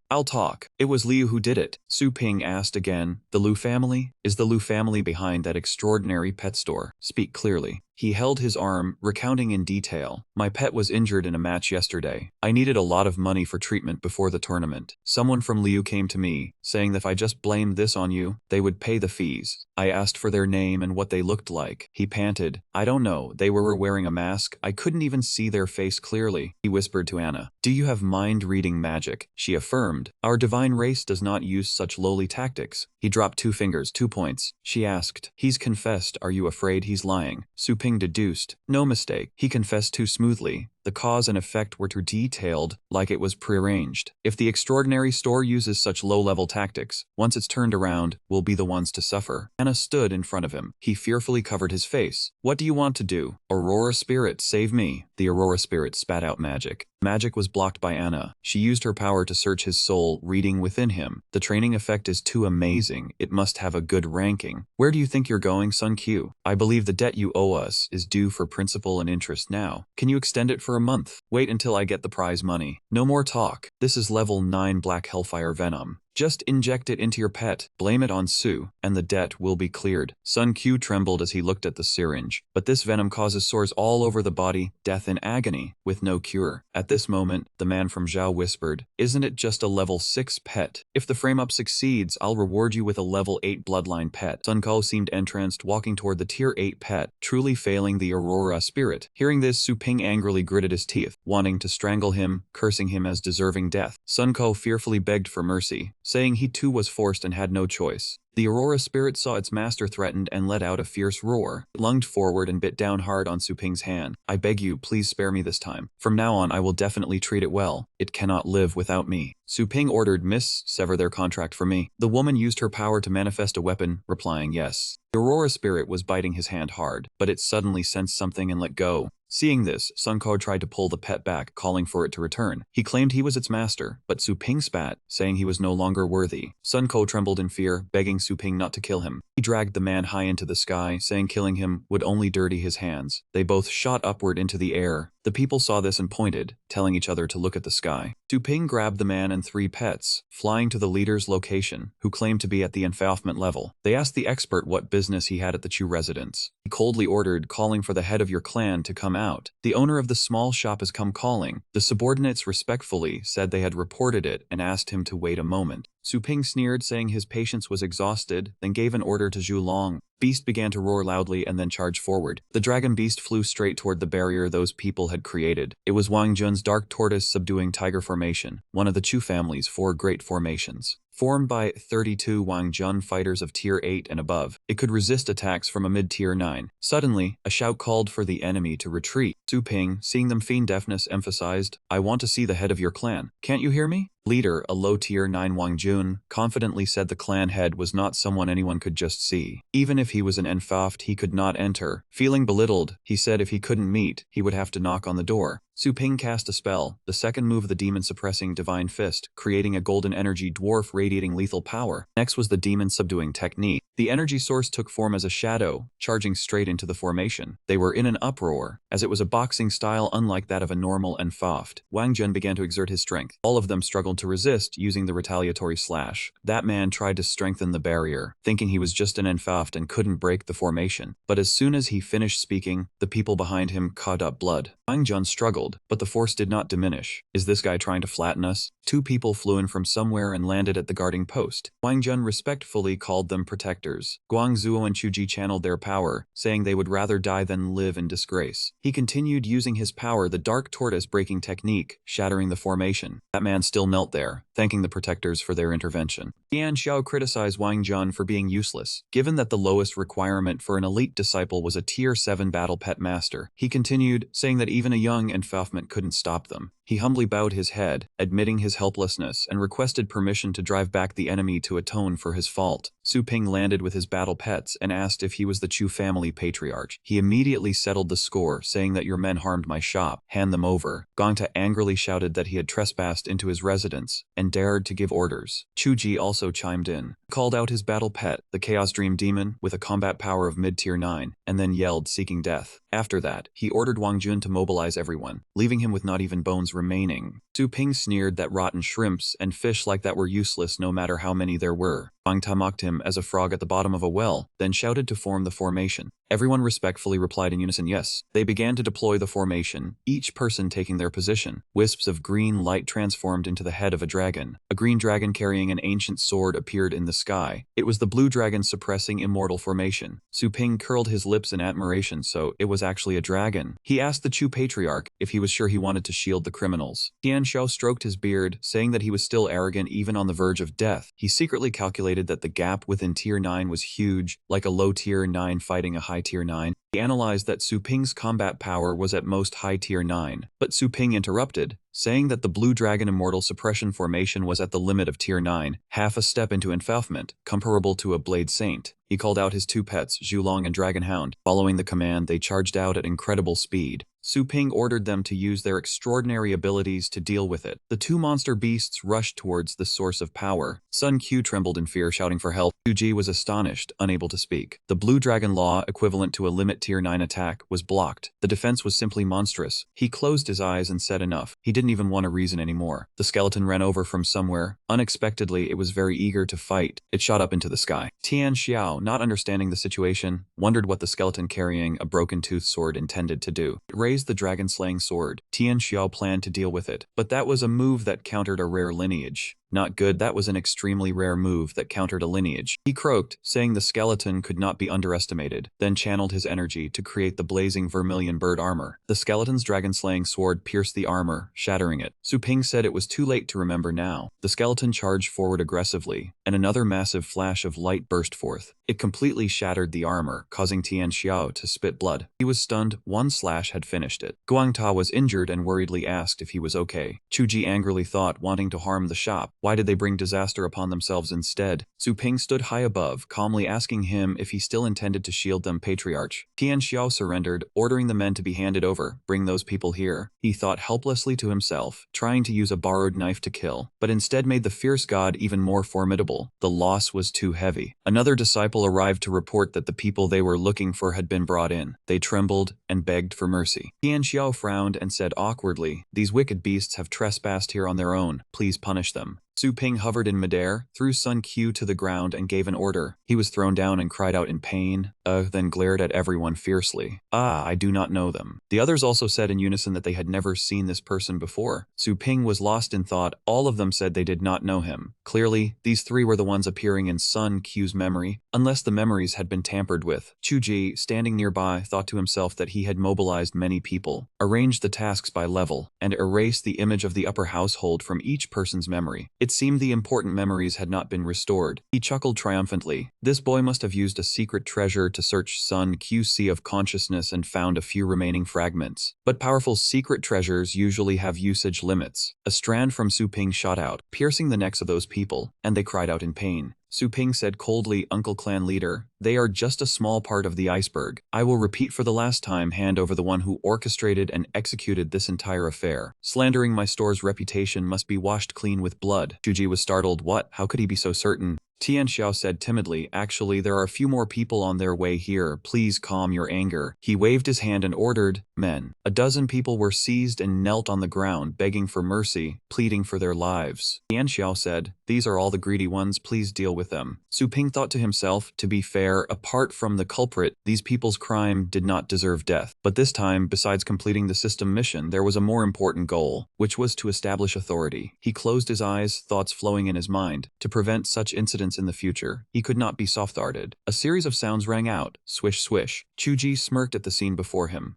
It was Liu who did it. Su Ping asked again. The Liu family? Is the Liu family behind that extraordinary pet store? Speak clearly. He held his arm, recounting in detail. My pet was injured in a match yesterday. I needed a lot of money for treatment before the tournament. Someone from Liu came to me, saying that if I just blamed this on you, they would pay the fees. I asked for their name and what they looked like. He panted. I don't know, they were wearing a mask. I couldn't even see their face clearly. He whispered to Anna. Do you have mind-reading magic? She affirmed. Our divine race does not use such lowly tactics. He dropped 2 fingers, 2 points. She asked. He's confessed. Are you afraid he's lying? Su Ping deduced. No mistake. He confessed too smoothly. The cause and effect were too detailed, like it was prearranged. If the extraordinary store uses such low-level tactics, once it's turned around, we'll be the ones to suffer. Anna stood in front of him. He fearfully covered his face. What do you want to do? Aurora Spirit, save me. The Aurora Spirit spat out magic. Magic was blocked by Anna. She used her power to search his soul, reading within him. The training effect is too amazing. It must have a good ranking. Where do you think you're going, Sun Q? I believe the debt you owe us is due for principal and interest now. Can you extend it for a month? Wait until I get the prize money. No more talk. This is level 9 Black Hellfire Venom. Just inject it into your pet, blame it on Sue, and the debt will be cleared. Sun Q trembled as he looked at the syringe. But this venom causes sores all over the body, death and agony, with no cure. At this moment, the man from Zhao whispered, Isn't it just a level 6 pet? If the frame-up succeeds, I'll reward you with a level 8 bloodline pet. Sun Kao seemed entranced, walking toward the tier 8 pet, truly failing the Aurora Spirit. Hearing this, Su Ping angrily gritted his teeth, wanting to strangle him, cursing him as deserving death. Sun Kao fearfully begged for mercy, saying he too was forced and had no choice. The Aurora Spirit saw its master threatened and let out a fierce roar. It lunged forward and bit down hard on Su Ping's hand. I beg you, please spare me this time. From now on, I will definitely treat it well. It cannot live without me. Su Ping ordered, Miss, sever their contract for me. The woman used her power to manifest a weapon, replying yes. The Aurora Spirit was biting his hand hard, but it suddenly sensed something and let go. Seeing this, Sun Kao tried to pull the pet back, calling for it to return. He claimed he was its master, but Su Ping spat, saying he was no longer worthy. Sun Kao trembled in fear, begging Su Ping not to kill him. He dragged the man high into the sky, saying killing him would only dirty his hands. They both shot upward into the air. The people saw this and pointed, telling each other to look at the sky. Su Ping grabbed the man and 3 pets, flying to the leader's location, who claimed to be at the enfeoffment level. They asked the expert what business he had at the Chu residence. He coldly ordered, calling for the head of your clan to come out. The owner of the small shop has come calling. The subordinates respectfully said they had reported it and asked him to wait a moment. Su Ping sneered, saying his patience was exhausted, then gave an order to Zhu Long. Beast began to roar loudly and then charged forward. The dragon beast flew straight toward the barrier those people had created. It was Wang Jun's dark tortoise subduing tiger formation, one of the Chu family's 4 great formations. Formed by 32 Wang Jun fighters of tier 8 and above, it could resist attacks from a mid-tier 9. Suddenly, a shout called for the enemy to retreat. Su Ping, seeing them feign deafness, emphasized, I want to see the head of your clan. Can't you hear me? Leader, a low-tier 9 Wang Jun, confidently said the clan head was not someone anyone could just see. Even if he was an enfeoffed, he could not enter. Feeling belittled, he said if he couldn't meet, he would have to knock on the door. Su Ping cast a spell, the second move of the demon-suppressing Divine Fist, creating a golden energy dwarf radiating lethal power. Next was the demon-subduing technique. The energy source took form as a shadow, charging straight into the formation. They were in an uproar, as it was a boxing style unlike that of a normal enfeoffed. Wang Jun began to exert his strength. All of them struggled to resist, using the retaliatory slash. That man tried to strengthen the barrier, thinking he was just an enfeoffed and couldn't break the formation. But as soon as he finished speaking, the people behind him caught up blood. Wang Jun struggled, but the force did not diminish. Is this guy trying to flatten us? 2 people flew in from somewhere and landed at the guarding post. Wang Jun respectfully called them protectors. Guang Zuo and Chu Ji channeled their power, saying they would rather die than live in disgrace. He continued using his power, the dark tortoise breaking technique, shattering the formation. That man still knelt there, thanking the protectors for their intervention. Yan Xiao criticized Wang Jun for being useless, given that the lowest requirement for an elite disciple was a tier 7 battle pet master. He continued, saying that even a young enfeoffment couldn't stop them. He humbly bowed his head, admitting his helplessness, and requested permission to drive back the enemy to atone for his fault. Su Ping landed with his battle pets and asked if he was the Chu family patriarch. He immediately settled the score, saying that your men harmed my shop. Hand them over. Gongta angrily shouted that he had trespassed into his residence and dared to give orders. Chu Ji also chimed in, called out his battle pet, the Chaos Dream Demon, with a combat power of mid-tier 9, and then yelled, seeking death. After that, he ordered Wang Jun to mobilize everyone, leaving him with not even bones remaining. Su Ping sneered that rotten shrimps and fish like that were useless no matter how many there were. Guang Ta mocked him as a frog at the bottom of a well, then shouted to form the formation. Everyone respectfully replied in unison yes. They began to deploy the formation, each person taking their position. Wisps of green light transformed into the head of a dragon. A green dragon carrying an ancient sword appeared in the sky. It was the blue dragon suppressing immortal formation. Su Ping curled his lips in admiration, so it was actually a dragon. He asked the Chu patriarch if he was sure he wanted to shield the criminals. Tian Xiao stroked his beard, saying that he was still arrogant even on the verge of death. He secretly calculated that the gap within Tier 9 was huge, like a low Tier 9 fighting a high Tier 9. He analyzed that Su Ping's combat power was at most high Tier 9, but Su Ping interrupted, saying that the Blue Dragon Immortal Suppression formation was at the limit of Tier 9, half a step into enfouffment, comparable to a Blade Saint. He called out his two pets, Zhulong and Dragonhound. Following the command, they charged out at incredible speed. Su Ping ordered them to use their extraordinary abilities to deal with it. The two monster beasts rushed towards the source of power. Sun Q trembled in fear, shouting for help. Yu Ji was astonished, unable to speak. The Blue Dragon Law, equivalent to a limit Tier 9 attack, was blocked. The defense was simply monstrous. He closed his eyes and said enough. He didn't even want to reason anymore. The skeleton ran over from somewhere. Unexpectedly, it was very eager to fight. It shot up into the sky. Tian Xiao, not understanding the situation, wondered what the skeleton carrying a broken-toothed sword intended to do. It raised the dragon-slaying sword. Tian Xiao planned to deal with it, but that was a move that countered a rare lineage. Not good, that was an extremely rare move that countered a lineage. He croaked, saying the skeleton could not be underestimated, then channeled his energy to create the blazing vermilion bird armor. The skeleton's dragon-slaying sword pierced the armor, shattering it. Su Ping said it was too late to remember now. The skeleton charged forward aggressively, and another massive flash of light burst forth. It completely shattered the armor, causing Tian Xiao to spit blood. He was stunned. One slash had finished it. Guang Ta was injured and worriedly asked if he was okay. Chu Ji angrily thought, wanting to harm the shop. Why did they bring disaster upon themselves instead? Su Ping stood high above, calmly asking him if he still intended to shield them. Patriarch. Tian Xiao surrendered, ordering the men to be handed over. Bring those people here. He thought helplessly to himself, trying to use a borrowed knife to kill, but instead made the fierce god even more formidable. The loss was too heavy. Another disciple arrived to report that the people they were looking for had been brought in. They trembled and begged for mercy. Tian Xiao frowned and said awkwardly, "These wicked beasts have trespassed here on their own. Please punish them." Su Ping hovered in midair, threw Sun Q to the ground and gave an order. He was thrown down and cried out in pain, then glared at everyone fiercely. I do not know them. The others also said in unison that they had never seen this person before. Su Ping was lost in thought. All of them said they did not know him. Clearly, these three were the ones appearing in Sun Q's memory, unless the memories had been tampered with. Chu Ji, standing nearby, thought to himself that he had mobilized many people, arranged the tasks by level, and erased the image of the upper household from each person's memory. It seemed the important memories had not been restored. He chuckled triumphantly. This boy must have used a secret treasure to search Sun Q's sea of consciousness and found a few remaining fragments. But powerful secret treasures usually have usage limits. A strand from Su Ping shot out, piercing the necks of those people, and they cried out in pain. Su Ping said coldly, "Uncle Clan leader, they are just a small part of the iceberg. I will repeat for the last time, hand over the one who orchestrated and executed this entire affair. Slandering my store's reputation must be washed clean with blood." Chuji was startled. What? How could he be so certain? Tian Xiao said timidly, "Actually, there are a few more people on their way here. Please calm your anger." He waved his hand and ordered, "Men." A dozen people were seized and knelt on the ground, begging for mercy, pleading for their lives. Tian Xiao said, "These are all the greedy ones, please deal with them." Su Ping thought to himself, to be fair, apart from the culprit, these people's crime did not deserve death. But this time, besides completing the system mission, there was a more important goal, which was to establish authority. He closed his eyes, thoughts flowing in his mind. To prevent such incidents in the future, he could not be soft-hearted. A series of sounds rang out. Swish, swish. Chu Ji smirked at the scene before him.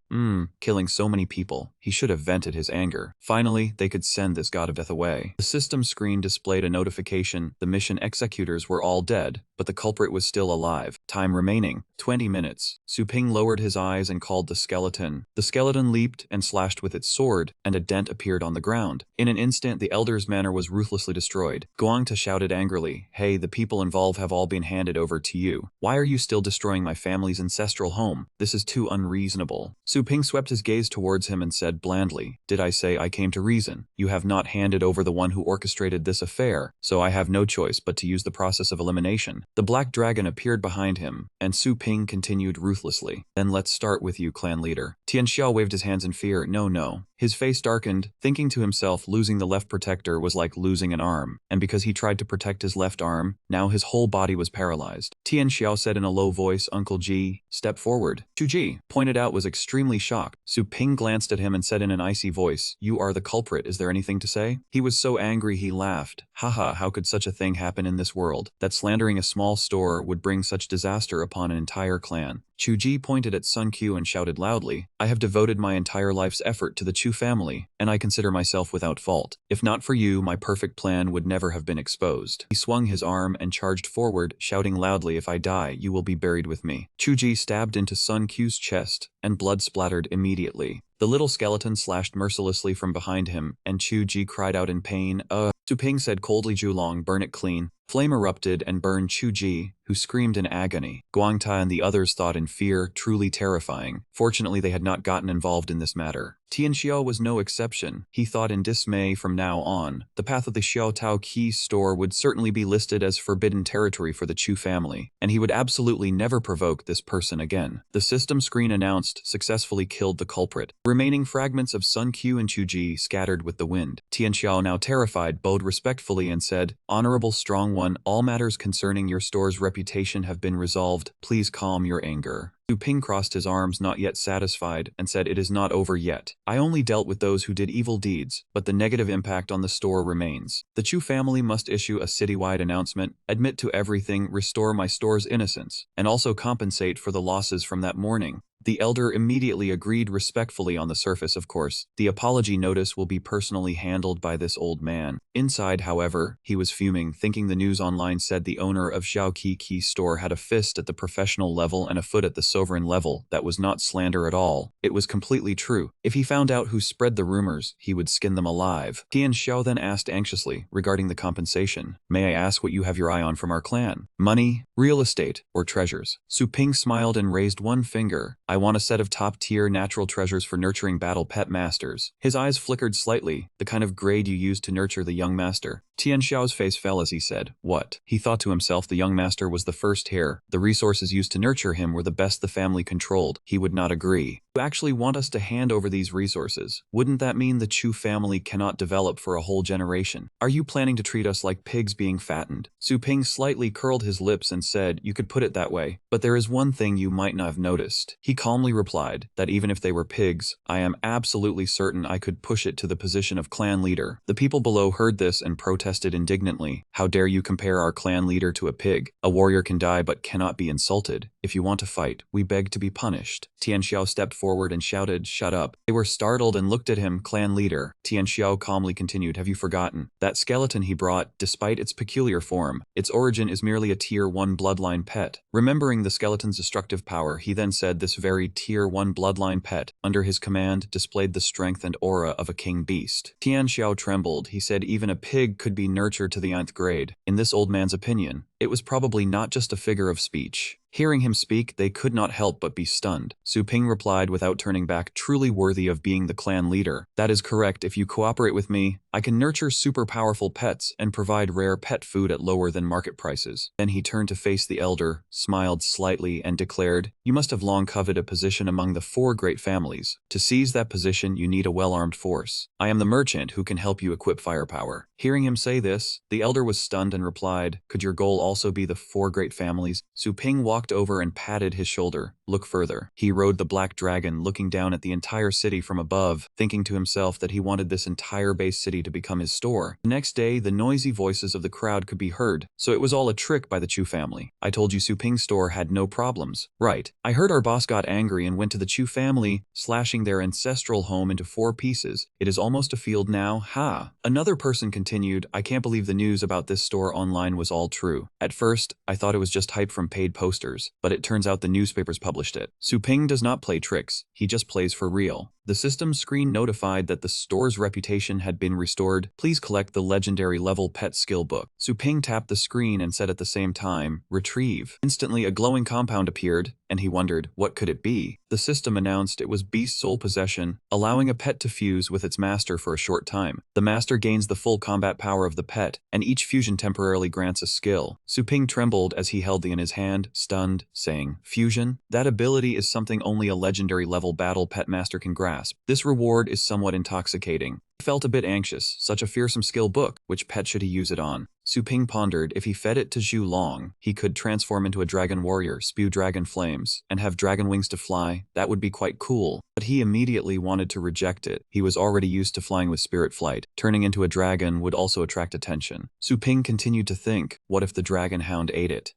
Killing so many people. He should have vented his anger. Finally, they could send this god of death away. The system screen displayed a notification. The mission executors were all dead, but the culprit was still alive. Time remaining, 20 minutes. Su Ping lowered his eyes and called the skeleton. The skeleton leaped and slashed with its sword, and a dent appeared on the ground. In an instant, the elder's manor was ruthlessly destroyed. Guang Ta shouted angrily, "Hey, the people involved have all been handed over to you. Why are you still destroying my family's ancestral home? This is too unreasonable." Su Ping swept his gaze towards him and said blandly, "Did I say I came to reason? You have not handed over the one who orchestrated this affair, so I have no choice but to use the process of elimination." The black dragon appeared behind him, and Su Ping continued ruthlessly. Then let's start with you, clan leader. Tian Xiao waved his hands in fear. No. His face darkened, thinking to himself losing the left protector was like losing an arm, and because he tried to protect his left arm, now his whole body was paralyzed. Tian Xiao said in a low voice, Uncle Ji, step forward. Chu Ji, pointed out, was extremely shocked. Su Ping glanced at him and said in an icy voice, you are the culprit, is there anything to say? He was so angry he laughed. Haha, how could such a thing happen in this world? That slandering a small store would bring such disaster upon an entire clan. Chu Ji pointed at Sun Q and shouted loudly, I have devoted my entire life's effort to the Chu family, and I consider myself without fault. If not for you, my perfect plan would never have been exposed. He swung his arm and charged forward, shouting loudly, if I die, you will be buried with me. Chu Ji stabbed into Sun Q's chest, and blood splattered immediately. The little skeleton slashed mercilessly from behind him, and Chu Ji cried out in pain. Su Ping said coldly, Julong, burn it clean. Flame erupted and burned Chu Ji, who screamed in agony. Guangtai and the others thought in fear, truly terrifying. Fortunately, they had not gotten involved in this matter. Tian Xiao was no exception. He thought in dismay from now on. The path of the Xiao Tao Qi store would certainly be listed as forbidden territory for the Chu family, and he would absolutely never provoke this person again. The system screen announced, successfully killed the culprit. Remaining fragments of Sun Q and Chu Ji scattered with the wind. Tian Xiao, now terrified, bowed respectfully and said, Honorable Strong One, all matters concerning your store's reputation have been resolved. Please calm your anger. Su Ping crossed his arms, not yet satisfied, and said, it is not over yet. I only dealt with those who did evil deeds, but the negative impact on the store remains. The Chu family must issue a citywide announcement, admit to everything, restore my store's innocence, and also compensate for the losses from that morning. The elder immediately agreed respectfully on the surface, of course. The apology notice will be personally handled by this old man. Inside, however, he was fuming, thinking the news online said the owner of Xiao Qi store had a fist at the professional level and a foot at the sovereign level. That was not slander at all. It was completely true. If he found out who spread the rumors, he would skin them alive. Tian Xiao then asked anxiously, regarding the compensation, may I ask what you have your eye on from our clan? Money, real estate, or treasures? Su Ping smiled and raised one finger. I want a set of top-tier natural treasures for nurturing battle pet masters. His eyes flickered slightly, the kind of grade you use to nurture the young master. Tian Xiao's face fell as he said, what? He thought to himself the young master was the first heir. The resources used to nurture him were the best the family controlled. He would not agree. You actually want us to hand over these resources? Wouldn't that mean the Chu family cannot develop for a whole generation? Are you planning to treat us like pigs being fattened? Su Ping slightly curled his lips and said, you could put it that way, but there is one thing you might not have noticed. He calmly replied, that even if they were pigs, I am absolutely certain I could push it to the position of clan leader. The people below heard this and protested indignantly. How dare you compare our clan leader to a pig? A warrior can die but cannot be insulted. If you want to fight, we beg to be punished. Tian Xiao stepped forward and shouted, shut up. They were startled and looked at him, clan leader. Tian Xiao calmly continued, have you forgotten? That skeleton he brought, despite its peculiar form, its origin is merely a tier 1 bloodline pet. Remembering the skeleton's destructive power, he then said this very tier 1 bloodline pet, under his command, displayed the strength and aura of a king beast. Tian Xiao trembled. He said even a pig could be nurtured to the nth grade. In this old man's opinion, it was probably not just a figure of speech. Hearing him speak, they could not help but be stunned. Su Ping replied without turning back, truly worthy of being the clan leader. That is correct. If you cooperate with me, I can nurture super powerful pets and provide rare pet food at lower than market prices. Then he turned to face the elder, smiled slightly, and declared, you must have long coveted a position among the 4 great families. To seize that position, you need a well-armed force. I am the merchant who can help you equip firepower. Hearing him say this, the elder was stunned and replied, could your goal also be the 4 great families? Su Ping walked over and patted his shoulder. Look further. He rode the black dragon, looking down at the entire city from above, thinking to himself that he wanted this entire base city to become his store. The next day, the noisy voices of the crowd could be heard, so it was all a trick by the Chu family. I told you Su Ping's store had no problems. Right. I heard our boss got angry and went to the Chu family, slashing their ancestral home into 4 pieces. It is almost a field now. Ha! Another person continued, I can't believe the news about this store online was all true. At first, I thought it was just hype from paid posters, but it turns out the newspapers published it. Su Ping does not play tricks, he just plays for real. The system screen notified that the store's reputation had been restored. Please collect the legendary level pet skill book. Su Ping tapped the screen and said at the same time, retrieve. Instantly, a glowing compound appeared, and he wondered, what could it be? The system announced it was beast soul possession, allowing a pet to fuse with its master for a short time. The master gains the full combat power of the pet, and each fusion temporarily grants a skill. Su Ping trembled as he held it in his hand, stunned, saying, fusion? That ability is something only a legendary level battle pet master can grasp. This reward is somewhat intoxicating. He felt a bit anxious. Such a fearsome skill book. Which pet should he use it on? Su Ping pondered. If he fed it to Zhu Long, he could transform into a dragon warrior, spew dragon flames, and have dragon wings to fly. That would be quite cool. But he immediately wanted to reject it. He was already used to flying with spirit flight. Turning into a dragon would also attract attention. Su Ping continued to think, what if the dragon hound ate it?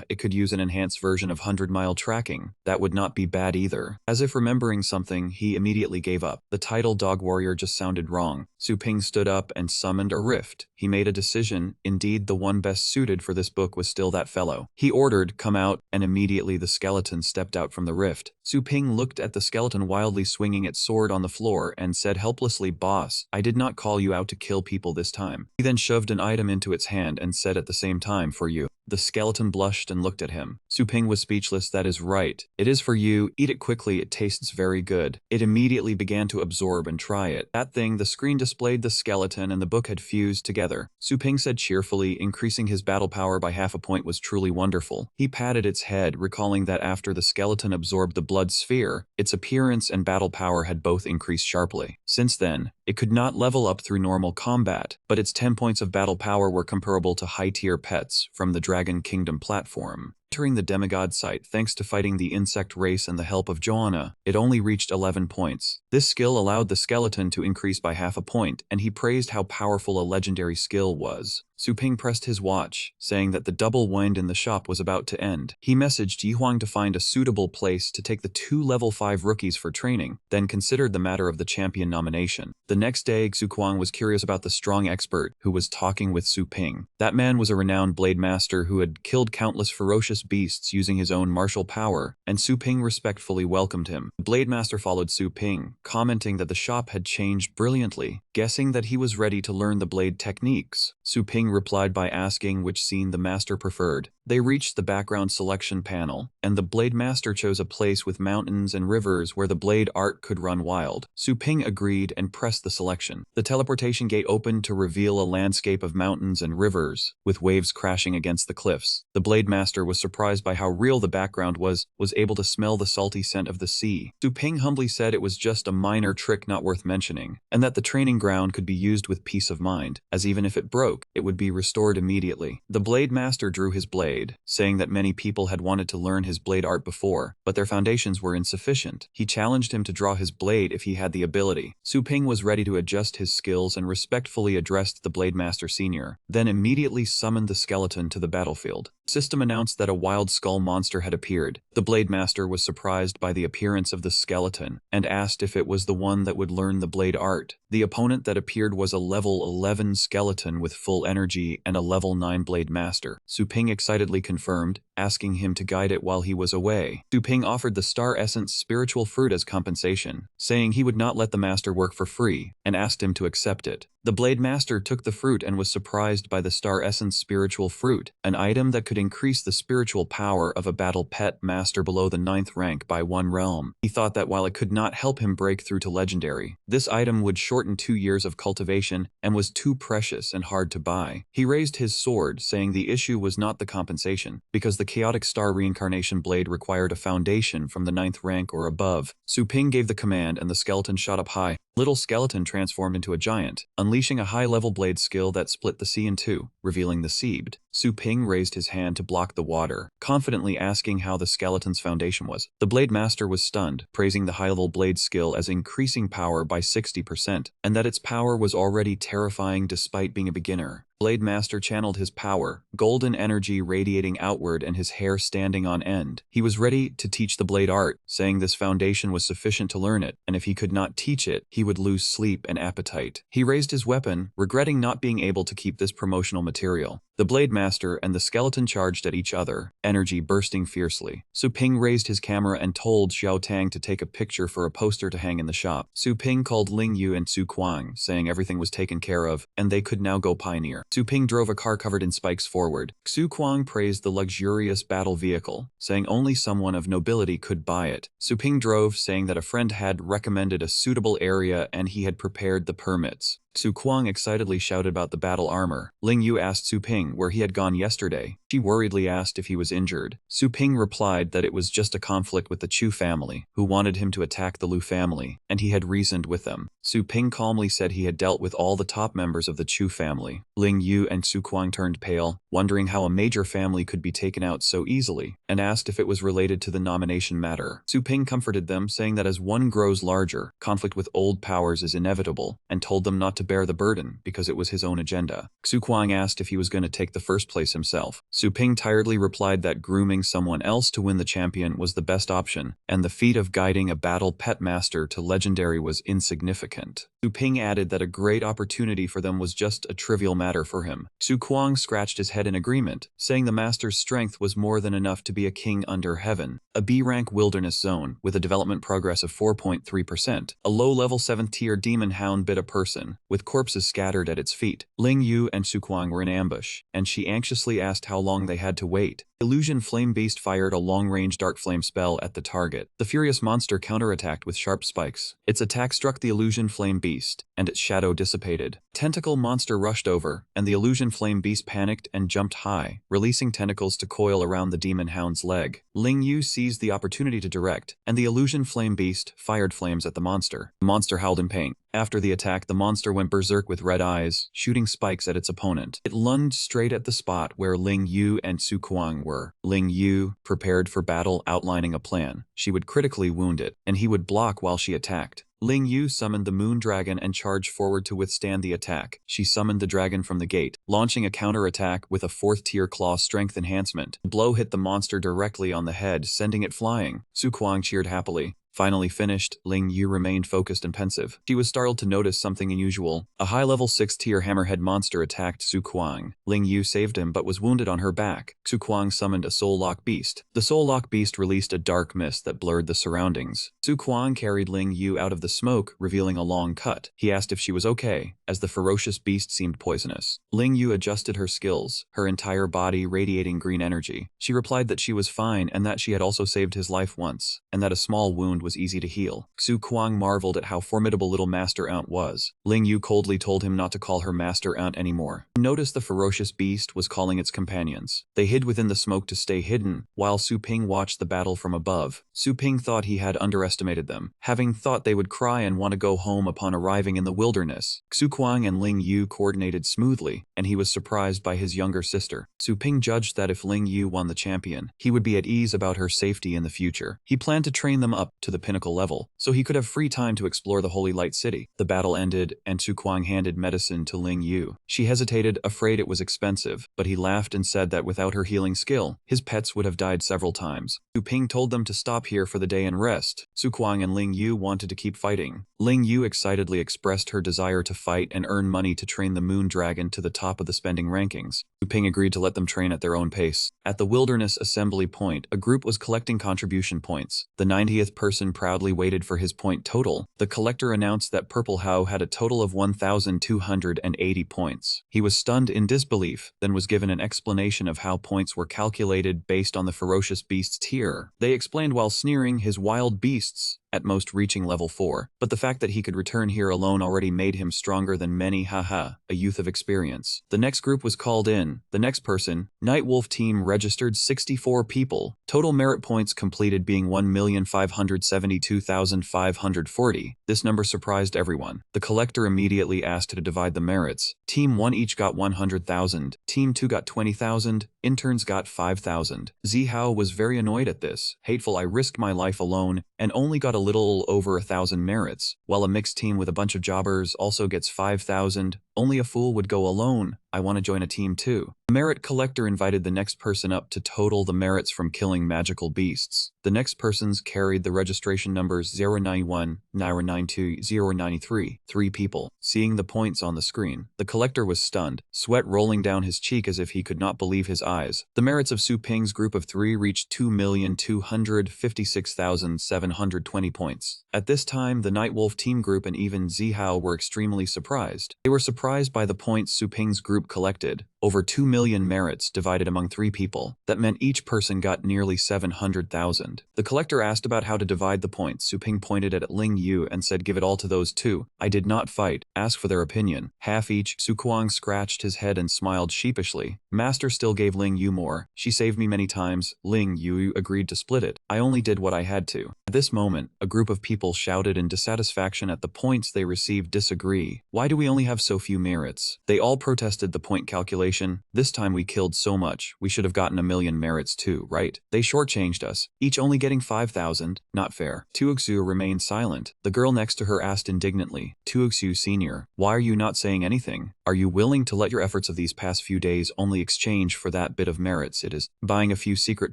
It could use an enhanced version of 100-mile tracking. That would not be bad either. As if remembering something, he immediately gave up. The title dog warrior just sounded wrong. Su Ping stood up and summoned a rift. He made a decision. Indeed, the one best suited for this book was still that fellow. He ordered, come out, and immediately the skeleton stepped out from the rift. Su Ping looked at the skeleton wildly swinging its sword on the floor and said helplessly, boss, I did not call you out to kill people this time. He then shoved an item into its hand and said at the same time, for you. The skeleton blushed and looked at him. Su Ping was speechless. That is right. It is for you. Eat it quickly. It tastes very good. It immediately began to absorb and try it. That thing, the screen displayed the skeleton and the book had fused together. Su Ping said cheerfully, increasing his battle power by half a point was truly wonderful. He patted its head, recalling that after the skeleton absorbed the blood sphere, its appearance and battle power had both increased sharply. Since then, it could not level up through normal combat, but its 10 points of battle power were comparable to high-tier pets from the Dragon Kingdom platform. Entering the demigod site thanks to fighting the insect race and the help of Joanna, it only reached 11 points. This skill allowed the skeleton to increase by half a point, and he praised how powerful a legendary skill was. Su Ping pressed his watch, saying that the double wind in the shop was about to end. He messaged Yi Huang to find a suitable place to take the 2 level 5 rookies for training, then considered the matter of the champion nomination. The next day, Xu Kuang was curious about the strong expert who was talking with Su Ping. That man was a renowned blade master who had killed countless ferocious beasts using his own martial power, and Su Ping respectfully welcomed him. The blade master followed Su Ping, commenting that the shop had changed brilliantly. Guessing that he was ready to learn the blade techniques, Su Ping replied by asking which scene the master preferred. They reached the background selection panel, and the blade master chose a place with mountains and rivers where the blade art could run wild. Su Ping agreed and pressed the selection. The teleportation gate opened to reveal a landscape of mountains and rivers, with waves crashing against the cliffs. The blade master was surprised by how real the background was able to smell the salty scent of the sea. Su Ping humbly said it was just a minor trick not worth mentioning, and that the training ground could be used with peace of mind, as even if it broke, it would be restored immediately. The blade master drew his blade, saying that many people had wanted to learn his blade art before, but their foundations were insufficient. He challenged him to draw his blade if he had the ability. Su Ping was ready to adjust his skills and respectfully addressed the blade master senior, then immediately summoned the skeleton to the battlefield. System announced that a wild skull monster had appeared. The blade master was surprised by the appearance of the skeleton and asked if it was the one that would learn the blade art. The opponent that appeared was a level 11 skeleton with full energy and a level 9 blade master. Su Ping excitedly confirmed, asking him to guide it while he was away. Su Ping offered the Star Essence spiritual fruit as compensation, saying he would not let the master work for free, and asked him to accept it. The blade master took the fruit and was surprised by the Star Essence spiritual fruit, an item that could increase the spiritual power of a battle pet master below the 9th rank by 1 realm. He thought that while it could not help him break through to legendary, this item would shorten 2 years of cultivation and was too precious and hard to buy. He raised his sword, saying the issue was not the compensation, because the chaotic star reincarnation blade required a foundation from the 9th rank or above. Su Ping gave the command and the skeleton shot up high. Little skeleton transformed into a giant, unleashing a high-level blade skill that split the sea in two, revealing the seabed. Su Ping raised his hand to block the water, confidently asking how the skeleton's foundation was. The blade master was stunned, praising the high-level blade skill as increasing power by 60%, and that its power was already terrifying despite being a beginner. Blade Master channeled his power, golden energy radiating outward and his hair standing on end. He was ready to teach the blade art, saying this foundation was sufficient to learn it, and if he could not teach it, he would lose sleep and appetite. He raised his weapon, regretting not being able to keep this promotional material. The Blade Master and the skeleton charged at each other, energy bursting fiercely. Su Ping raised his camera and told Xiao Tang to take a picture for a poster to hang in the shop. Su Ping called Ling Yu and Su Kuang, saying everything was taken care of, and they could now go pioneer. Su Ping drove a car covered in spikes forward. Su Kuang praised the luxurious battle vehicle, saying only someone of nobility could buy it. Su Ping drove, saying that a friend had recommended a suitable area and he had prepared the permits. Su Kuang excitedly shouted about the battle armor. Ling Yu asked Su Ping where he had gone yesterday. She worriedly asked if he was injured. Su Ping replied that it was just a conflict with the Chu family, who wanted him to attack the Lu family, and he had reasoned with them. Su Ping calmly said he had dealt with all the top members of the Chu family. Ling Yu and Su Kuang turned pale, wondering how a major family could be taken out so easily, and asked if it was related to the nomination matter. Su Ping comforted them, saying that as one grows larger, conflict with old powers is inevitable, and told them not to bear the burden because it was his own agenda. Su Kuang asked if he was going to take the first place himself. Su Ping tiredly replied that grooming someone else to win the champion was the best option, and the feat of guiding a battle pet master to legendary was insignificant. Su Ping added that a great opportunity for them was just a trivial matter for him. Su Kuang scratched his head in agreement, saying the master's strength was more than enough to be a king under heaven. A B-rank wilderness zone, with a development progress of 4.3%, a low-level 7th-tier demon hound bit a person, with corpses scattered at its feet. Ling Yu and Su Kuang were in ambush, and she anxiously asked how long they had to wait. Illusion Flame Beast fired a long-range dark flame spell at the target. The furious monster counterattacked with sharp spikes. Its attack struck the Illusion Flame Beast, and its shadow dissipated. Tentacle monster rushed over, and the Illusion Flame Beast panicked and jumped high, releasing tentacles to coil around the demon hound's leg. Ling Yu seized the opportunity to direct, and the Illusion Flame Beast fired flames at the monster. The monster howled in pain. After the attack, the monster went berserk with red eyes, shooting spikes at its opponent. It lunged straight at the spot where Ling Yu and Su Kuang were. Ling Yu prepared for battle, outlining a plan. She would critically wound it, and he would block while she attacked. Ling Yu summoned the Moon Dragon and charged forward to withstand the attack. She summoned the dragon from the gate, launching a counterattack with a 4th-tier claw strength enhancement. The blow hit the monster directly on the head, sending it flying. Su Kuang cheered happily. Finally finished, Ling Yu remained focused and pensive. She was startled to notice something unusual. A high-level 6th-tier hammerhead monster attacked Su Kuang. Ling Yu saved him but was wounded on her back. Su Kuang summoned a Soul Lock Beast. The Soul Lock Beast released a dark mist that blurred the surroundings. Su Kuang carried Ling Yu out of the smoke, revealing a long cut. He asked if she was okay, as the ferocious beast seemed poisonous. Ling Yu adjusted her skills, her entire body radiating green energy. She replied that she was fine and that she had also saved his life once, and that a small wound was easy to heal. Su Kuang marveled at how formidable little Master Aunt was. Ling Yu coldly told him not to call her Master Aunt anymore. He noticed the ferocious beast was calling its companions. They hid within the smoke to stay hidden, while Su Ping watched the battle from above. Su Ping thought he had underestimated them, having thought they would cry and want to go home upon arriving in the wilderness. Su Kuang and Ling Yu coordinated smoothly, and he was surprised by his younger sister. Su Ping judged that if Ling Yu won the champion, he would be at ease about her safety in the future. He planned to train them up to the pinnacle level, so he could have free time to explore the Holy Light City. The battle ended, and Su Kuang handed medicine to Ling Yu. She hesitated, afraid it was expensive, but he laughed and said that without her healing skill, his pets would have died several times. Su Ping told them to stop here for the day and rest. Su Kuang and Ling Yu wanted to keep fighting. Ling Yu excitedly expressed her desire to fight and earn money to train the Moon Dragon to the top of the spending rankings. Su Ping agreed to let them train at their own pace. At the Wilderness Assembly Point, a group was collecting contribution points. The 90th person proudly waited for his point total. The collector announced that Purple Hao had a total of 1,280 points. He was stunned in disbelief, then was given an explanation of how points were calculated based on the ferocious beast's tier. They explained while sneering his wild beasts, at most reaching level 4, but the fact that he could return here alone already made him stronger than many, haha, a youth of experience. The next group was called in. The next person, Nightwolf team registered 64 people. Total merit points completed being 1,572,540. This number surprised everyone. The collector immediately asked to divide the merits. Team 1 each got 100,000, Team 2 got 20,000, interns got 5,000. Zihao was very annoyed at this. Hateful, I risked my life alone, and only got a little over 1,000 merits, while a mixed team with a bunch of jobbers also gets 5,000. Only a fool would go alone. I want to join a team too. The merit collector invited the next person up to total the merits from killing magical beasts. The next persons carried the registration numbers 091, 092, 093, 3 people. Seeing the points on the screen, the collector was stunned, sweat rolling down his cheek as if he could not believe his eyes. The merits of Su Ping's group of 3 reached 2,256,720 points. At this time, the Nightwolf team group and even Zihao were extremely surprised. They were surprised by the points Su Ping's group collected. Over 2 million merits divided among 3 people. That meant each person got nearly 700,000. The collector asked about how to divide the points. Su Ping pointed at Ling Yu and said, "Give it all to those 2. I did not fight. Ask for their opinion. Half each." Su Kuang scratched his head and smiled sheepishly. Master still gave Ling Yu more. She saved me many times. Ling Yu agreed to split it. I only did what I had to. At this moment, a group of people shouted in dissatisfaction at the points they received. Disagree. Why do we only have so few merits? They all protested the point calculation. This time we killed so much, we should have gotten 1,000,000 merits too, right? They shortchanged us, each only getting 5,000. Not fair. Tuoxu remained silent. The girl next to her asked indignantly, "Tuoxu Senior, why are you not saying anything? Are you willing to let your efforts of these past few days only exchange for that bit of merits? It is buying a few secret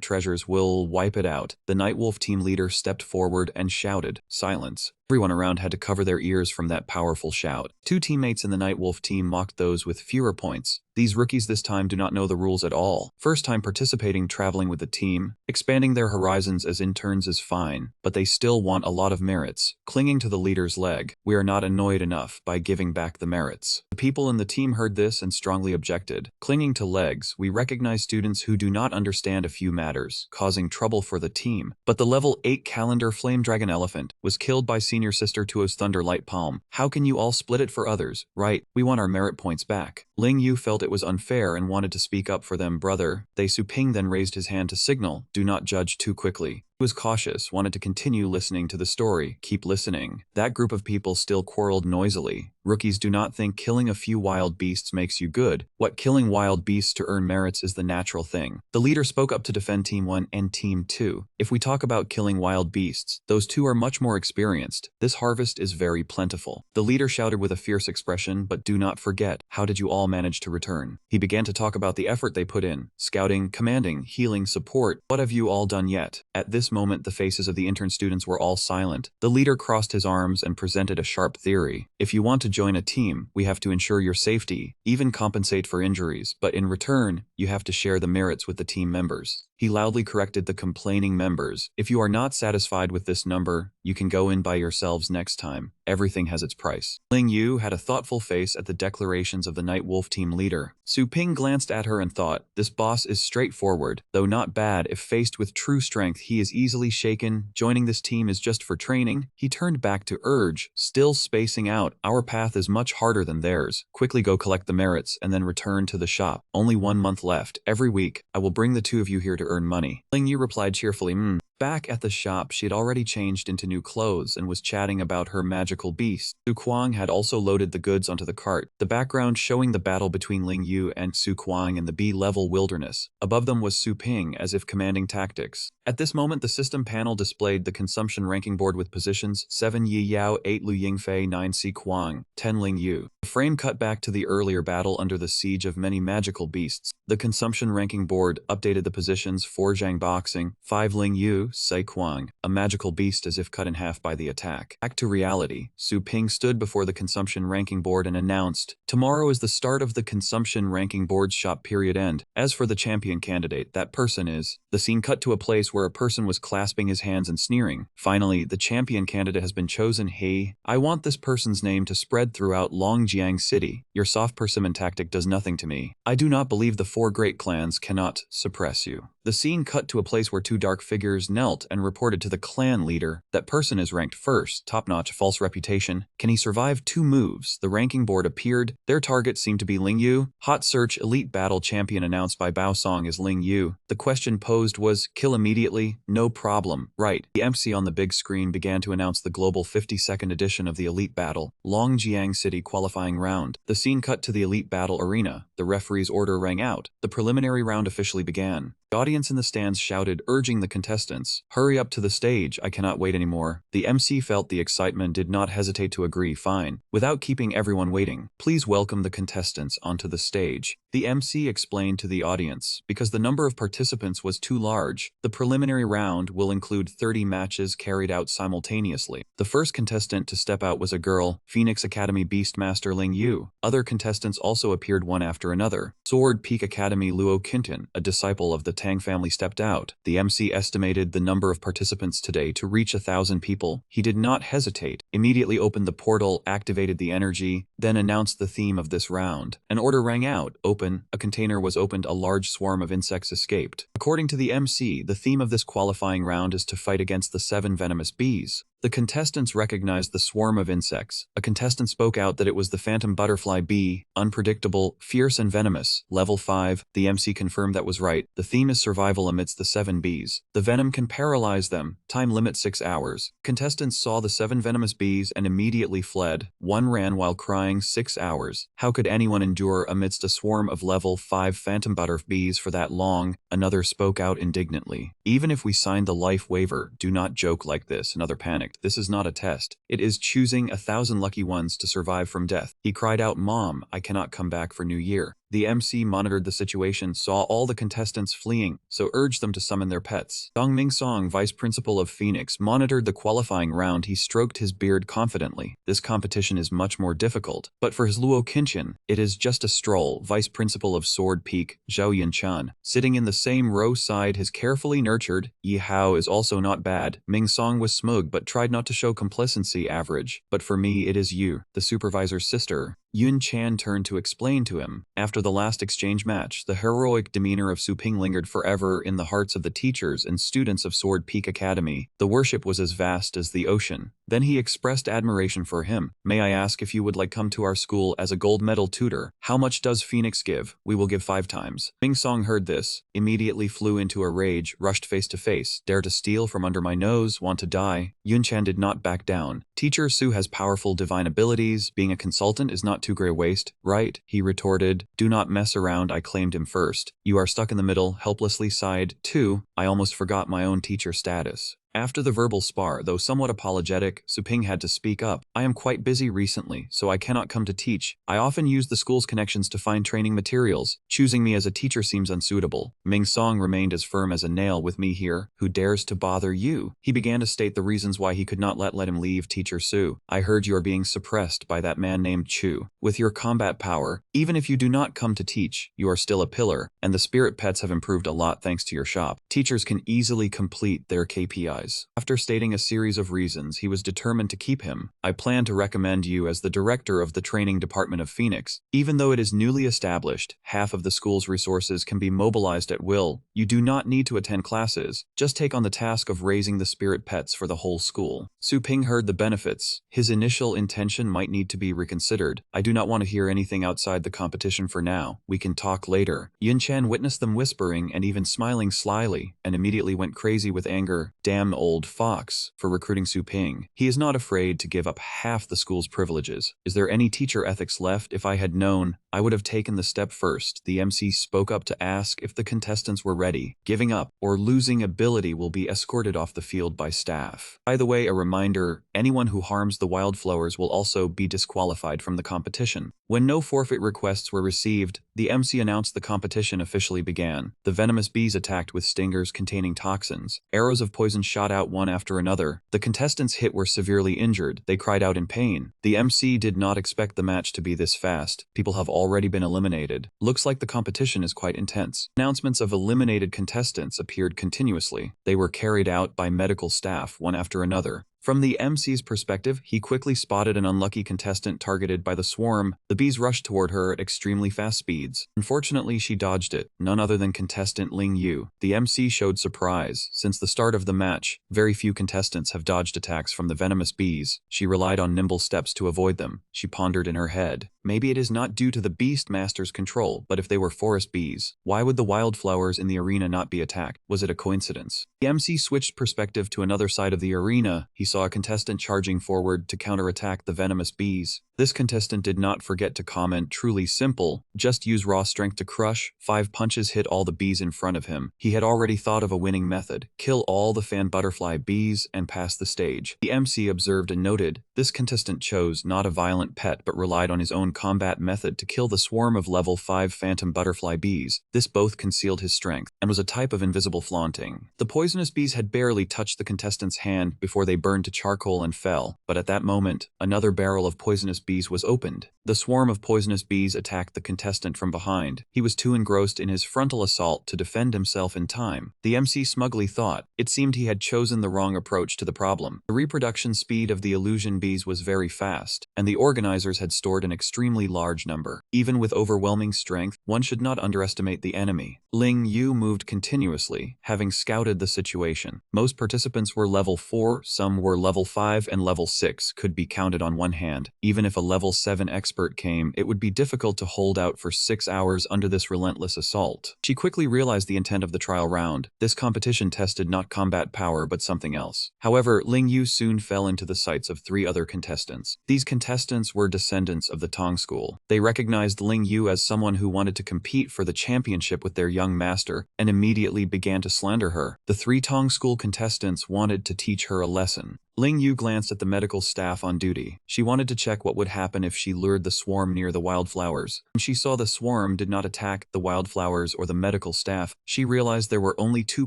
treasures will wipe it out." The Nightwolf team leader stepped forward and shouted, "Silence." Everyone around had to cover their ears from that powerful shout. 2 teammates in the Nightwolf team mocked those with fewer points. These rookies this time do not know the rules at all. First time participating, traveling with the team. Expanding their horizons as interns is fine, but they still want a lot of merits. Clinging to the leader's leg, we are not annoyed enough by giving back the merits. The people in the team heard this and strongly objected. Clinging to legs, we recognize students who do not understand a few matters, causing trouble for the team. But the level 8 calendar flame dragon elephant was killed by senior sister Tuo's thunder light palm. How can you all split it for others? Right, we want our merit points back. Ling Yu felt it was unfair and wanted to speak up for them. Brother, Su Ping then raised his hand to signal, "Do not judge too quickly." He was cautious, wanted to continue listening to the story. Keep listening. That group of people still quarreled noisily. Rookies do not think killing a few wild beasts makes you good. What killing wild beasts to earn merits is the natural thing. The leader spoke up to defend Team 1 and Team 2. If we talk about killing wild beasts, those 2 are much more experienced. This harvest is very plentiful. The leader shouted with a fierce expression, "But do not forget, how did you all manage to return?" He began to talk about the effort they put in. Scouting, commanding, healing, support. What have you all done yet? At this moment, the faces of the intern students were all silent. The leader crossed his arms and presented a sharp theory. If you want to join a team, we have to ensure your safety, even compensate for injuries, but in return, you have to share the merits with the team members. He loudly corrected the complaining members. If you are not satisfied with this number, you can go in by yourselves next time. Everything has its price. Ling Yu had a thoughtful face at the declarations of the Nightwolf team leader. Su Ping glanced at her and thought, this boss is straightforward, though not bad. If faced with true strength, he is easily shaken. Joining this team is just for training. He turned back to urge, still spacing out. Our path is much harder than theirs. Quickly go collect the merits and then return to the shop. Only 1 month left. Every week, I will bring the 2 of you here to earn money. Ling Yu replied cheerfully, Back at the shop, she had already changed into new clothes and was chatting about her magical beast. Su Kuang had also loaded the goods onto the cart, the background showing the battle between Ling Yu and Su Kuang in the B-level wilderness. Above them was Su Ping, as if commanding tactics. At this moment, the system panel displayed the consumption ranking board with positions 7 Yi Yao, 8 Lu Yingfei, 9 Si Kuang, 10 Ling Yu. The frame cut back to the earlier battle under the siege of many magical beasts. The consumption ranking board updated the positions 4 Zhang Boxing, 5 Ling Yu, Sai Kuang, a magical beast as if cut in half by the attack. Back to reality, Su Ping stood before the consumption ranking board and announced, tomorrow is the start of the consumption ranking board's shop period end. As for the champion candidate, that person is... The scene cut to a place where a person was clasping his hands and sneering. Finally, the champion candidate has been chosen. Hey, I want this person's name to spread throughout Longjiang City. Your soft persimmon tactic does nothing to me. I do not believe the 4 great clans cannot suppress you. The scene cut to a place where 2 dark figures knelt and reported to the clan leader. That person is ranked first, top-notch, false reputation. Can he survive 2 moves? The ranking board appeared. Their target seemed to be Ling Yu. Hot search elite battle champion announced by Bao Song is Ling Yu. The question posed was, kill immediately? No problem. Right. The MC on the big screen began to announce the global 52nd edition of the elite battle, Longjiang City qualifying round. The scene cut to the elite battle arena. The referee's order rang out. The preliminary round officially began. The audience audience in the stands shouted, urging the contestants, "Hurry up to the stage, I cannot wait anymore." The MC felt the excitement, did not hesitate to agree, "Fine." Without keeping everyone waiting, "Please welcome the contestants onto the stage." The MC explained to the audience, because the number of participants was too large, the preliminary round will include 30 matches carried out simultaneously. The first contestant to step out was a girl, Phoenix Academy Beastmaster Ling Yu. Other contestants also appeared one after another. Sword Peak Academy Luo Qintan, a disciple of the Tang family, stepped out. The MC estimated the number of participants today to reach 1,000 people. He did not hesitate, immediately opened the portal, activated the energy, then announced the theme of this round. An order rang out, "Open." A container was opened, a large swarm of insects escaped. According to the MC, the theme of this qualifying round is to fight against the 7 venomous bees. The contestants recognized the swarm of insects. A contestant spoke out that it was the phantom butterfly bee, unpredictable, fierce and venomous. Level 5, the MC confirmed that was right. The theme is survival amidst the 7 bees. The venom can paralyze them. Time limit 6 hours. Contestants saw the 7 venomous bees and immediately fled. One ran while crying. 6 hours. How could anyone endure amidst a swarm of level 5 phantom butterfly bees for that long? Another spoke out indignantly. "Even if we signed the life waiver, do not joke like this." Another panicked. "This is not a test. It is choosing 1,000 lucky ones to survive from death." He cried out, "Mom, I cannot come back for New Year." The MC monitored the situation, saw all the contestants fleeing, so urged them to summon their pets. Dong Mingsong, vice principal of Phoenix, monitored the qualifying round. He stroked his beard confidently. "This competition is much more difficult, but for his Luo Qinchan, it is just a stroll." Vice principal of Sword Peak, Zhao Yinchan, sitting in the same row side his carefully nurtured Yahello is also not bad. Mingsong was smug but tried not to show complacency. "Average, but for me it is you, the supervisor's sister." Yun Chan turned to explain to him. After the last exchange match, the heroic demeanor of Su Ping lingered forever in the hearts of the teachers and students of Sword Peak Academy. The worship was as vast as the ocean. Then he expressed admiration for him. "May I ask if you would like come to our school as a gold medal tutor? How much does Phoenix give?" "We will give 5 times." Ming Song heard this, immediately flew into a rage, rushed face to face. "Dare to steal from under my nose? Want to die?" Yun Chan did not back down. "Teacher Su has powerful divine abilities. Being a consultant is not too great a waste, right?" he retorted. "Do not mess around. I claimed him first." "You are stuck in the middle," helplessly sighed. "2. I almost forgot my own teacher status." After the verbal spar, though somewhat apologetic, Su Ping had to speak up. "I am quite busy recently, so I cannot come to teach. I often use the school's connections to find training materials. Choosing me as a teacher seems unsuitable." Ming Song remained as firm as a nail. "With me here, who dares to bother you?" He began to state the reasons why he could not let him leave. "Teacher Su, I heard you are being suppressed by that man named Chu. With your combat power, even if you do not come to teach, you are still a pillar, and the spirit pets have improved a lot thanks to your shop. Teachers can easily complete their KPIs." After stating a series of reasons, he was determined to keep him. "I plan to recommend you as the director of the training department of Phoenix. Even though it is newly established, half of the school's resources can be mobilized at will. You do not need to attend classes. Just take on the task of raising the spirit pets for the whole school." Su Ping heard the benefits. His initial intention might need to be reconsidered. "I do not want to hear anything outside the competition for now. We can talk later." Yun Chan witnessed them whispering and even smiling slyly, and immediately went crazy with anger. "Damn old fox for recruiting Su Ping. He is not afraid to give up half the school's privileges. Is there any teacher ethics left? If I had known, I would have taken the step first." The MC spoke up to ask if the contestants were ready. "Giving up or losing ability will be escorted off the field by staff. By the way, a reminder, anyone who harms the wildflowers will also be disqualified from the competition." When no forfeit requests were received, the MC announced the competition officially began. The venomous bees attacked with stingers containing toxins. Arrows of poison shot out one after another. The contestants hit were severely injured. They cried out in pain. The MC did not expect the match to be this fast. People have already been eliminated. Looks like the competition is quite intense. Announcements of eliminated contestants appeared continuously. They were carried out by medical staff, one after another. From the MC's perspective, he quickly spotted an unlucky contestant targeted by the swarm. The bees rushed toward her at extremely fast speeds. Unfortunately, she dodged it, none other than contestant Ling Yu. The MC showed surprise. Since the start of the match, very few contestants have dodged attacks from the venomous bees. She relied on nimble steps to avoid them. She pondered in her head. Maybe it is not due to the Beast Master's control, but if they were forest bees, why would the wildflowers in the arena not be attacked? Was it a coincidence? The MC switched perspective to another side of the arena. He saw a contestant charging forward to counterattack the venomous bees. This contestant did not forget to comment, truly simple, just use raw strength to crush. 5 punches hit all the bees in front of him. He had already thought of a winning method. Kill all the fan butterfly bees and pass the stage. The MC observed and noted, this contestant chose not a violent pet but relied on his own combat method to kill the swarm of level 5 phantom butterfly bees. This both concealed his strength and was a type of invisible flaunting. The poisonous bees had barely touched the contestant's hand before they burned to charcoal and fell, but at that moment, another barrel of poisonous bees was opened. The swarm of poisonous bees attacked the contestant from behind. He was too engrossed in his frontal assault to defend himself in time. The MC smugly thought, it seemed he had chosen the wrong approach to the problem. The reproduction speed of the illusion bees was very fast, and the organizers had stored an extremely large number. Even with overwhelming strength, one should not underestimate the enemy. Ling Yu moved continuously, having scouted the situation. Most participants were level 4, some were level 5 and level 6 could be counted on one hand. Even if a level 7 expert came, it would be difficult to hold out for 6 hours under this relentless assault. She quickly realized the intent of the trial round. This competition tested not combat power but something else. However, Ling Yu soon fell into the sights of 3 other contestants. These contestants were descendants of the Tong school. They recognized Ling Yu as someone who wanted to compete for the championship with their young master and immediately began to slander her. The 3 Tong school contestants wanted to teach her a lesson. Ling Yu glanced at the medical staff on duty. She wanted to check what would happen if she lured the swarm near the wildflowers. When she saw the swarm did not attack the wildflowers or the medical staff, she realized there were only 2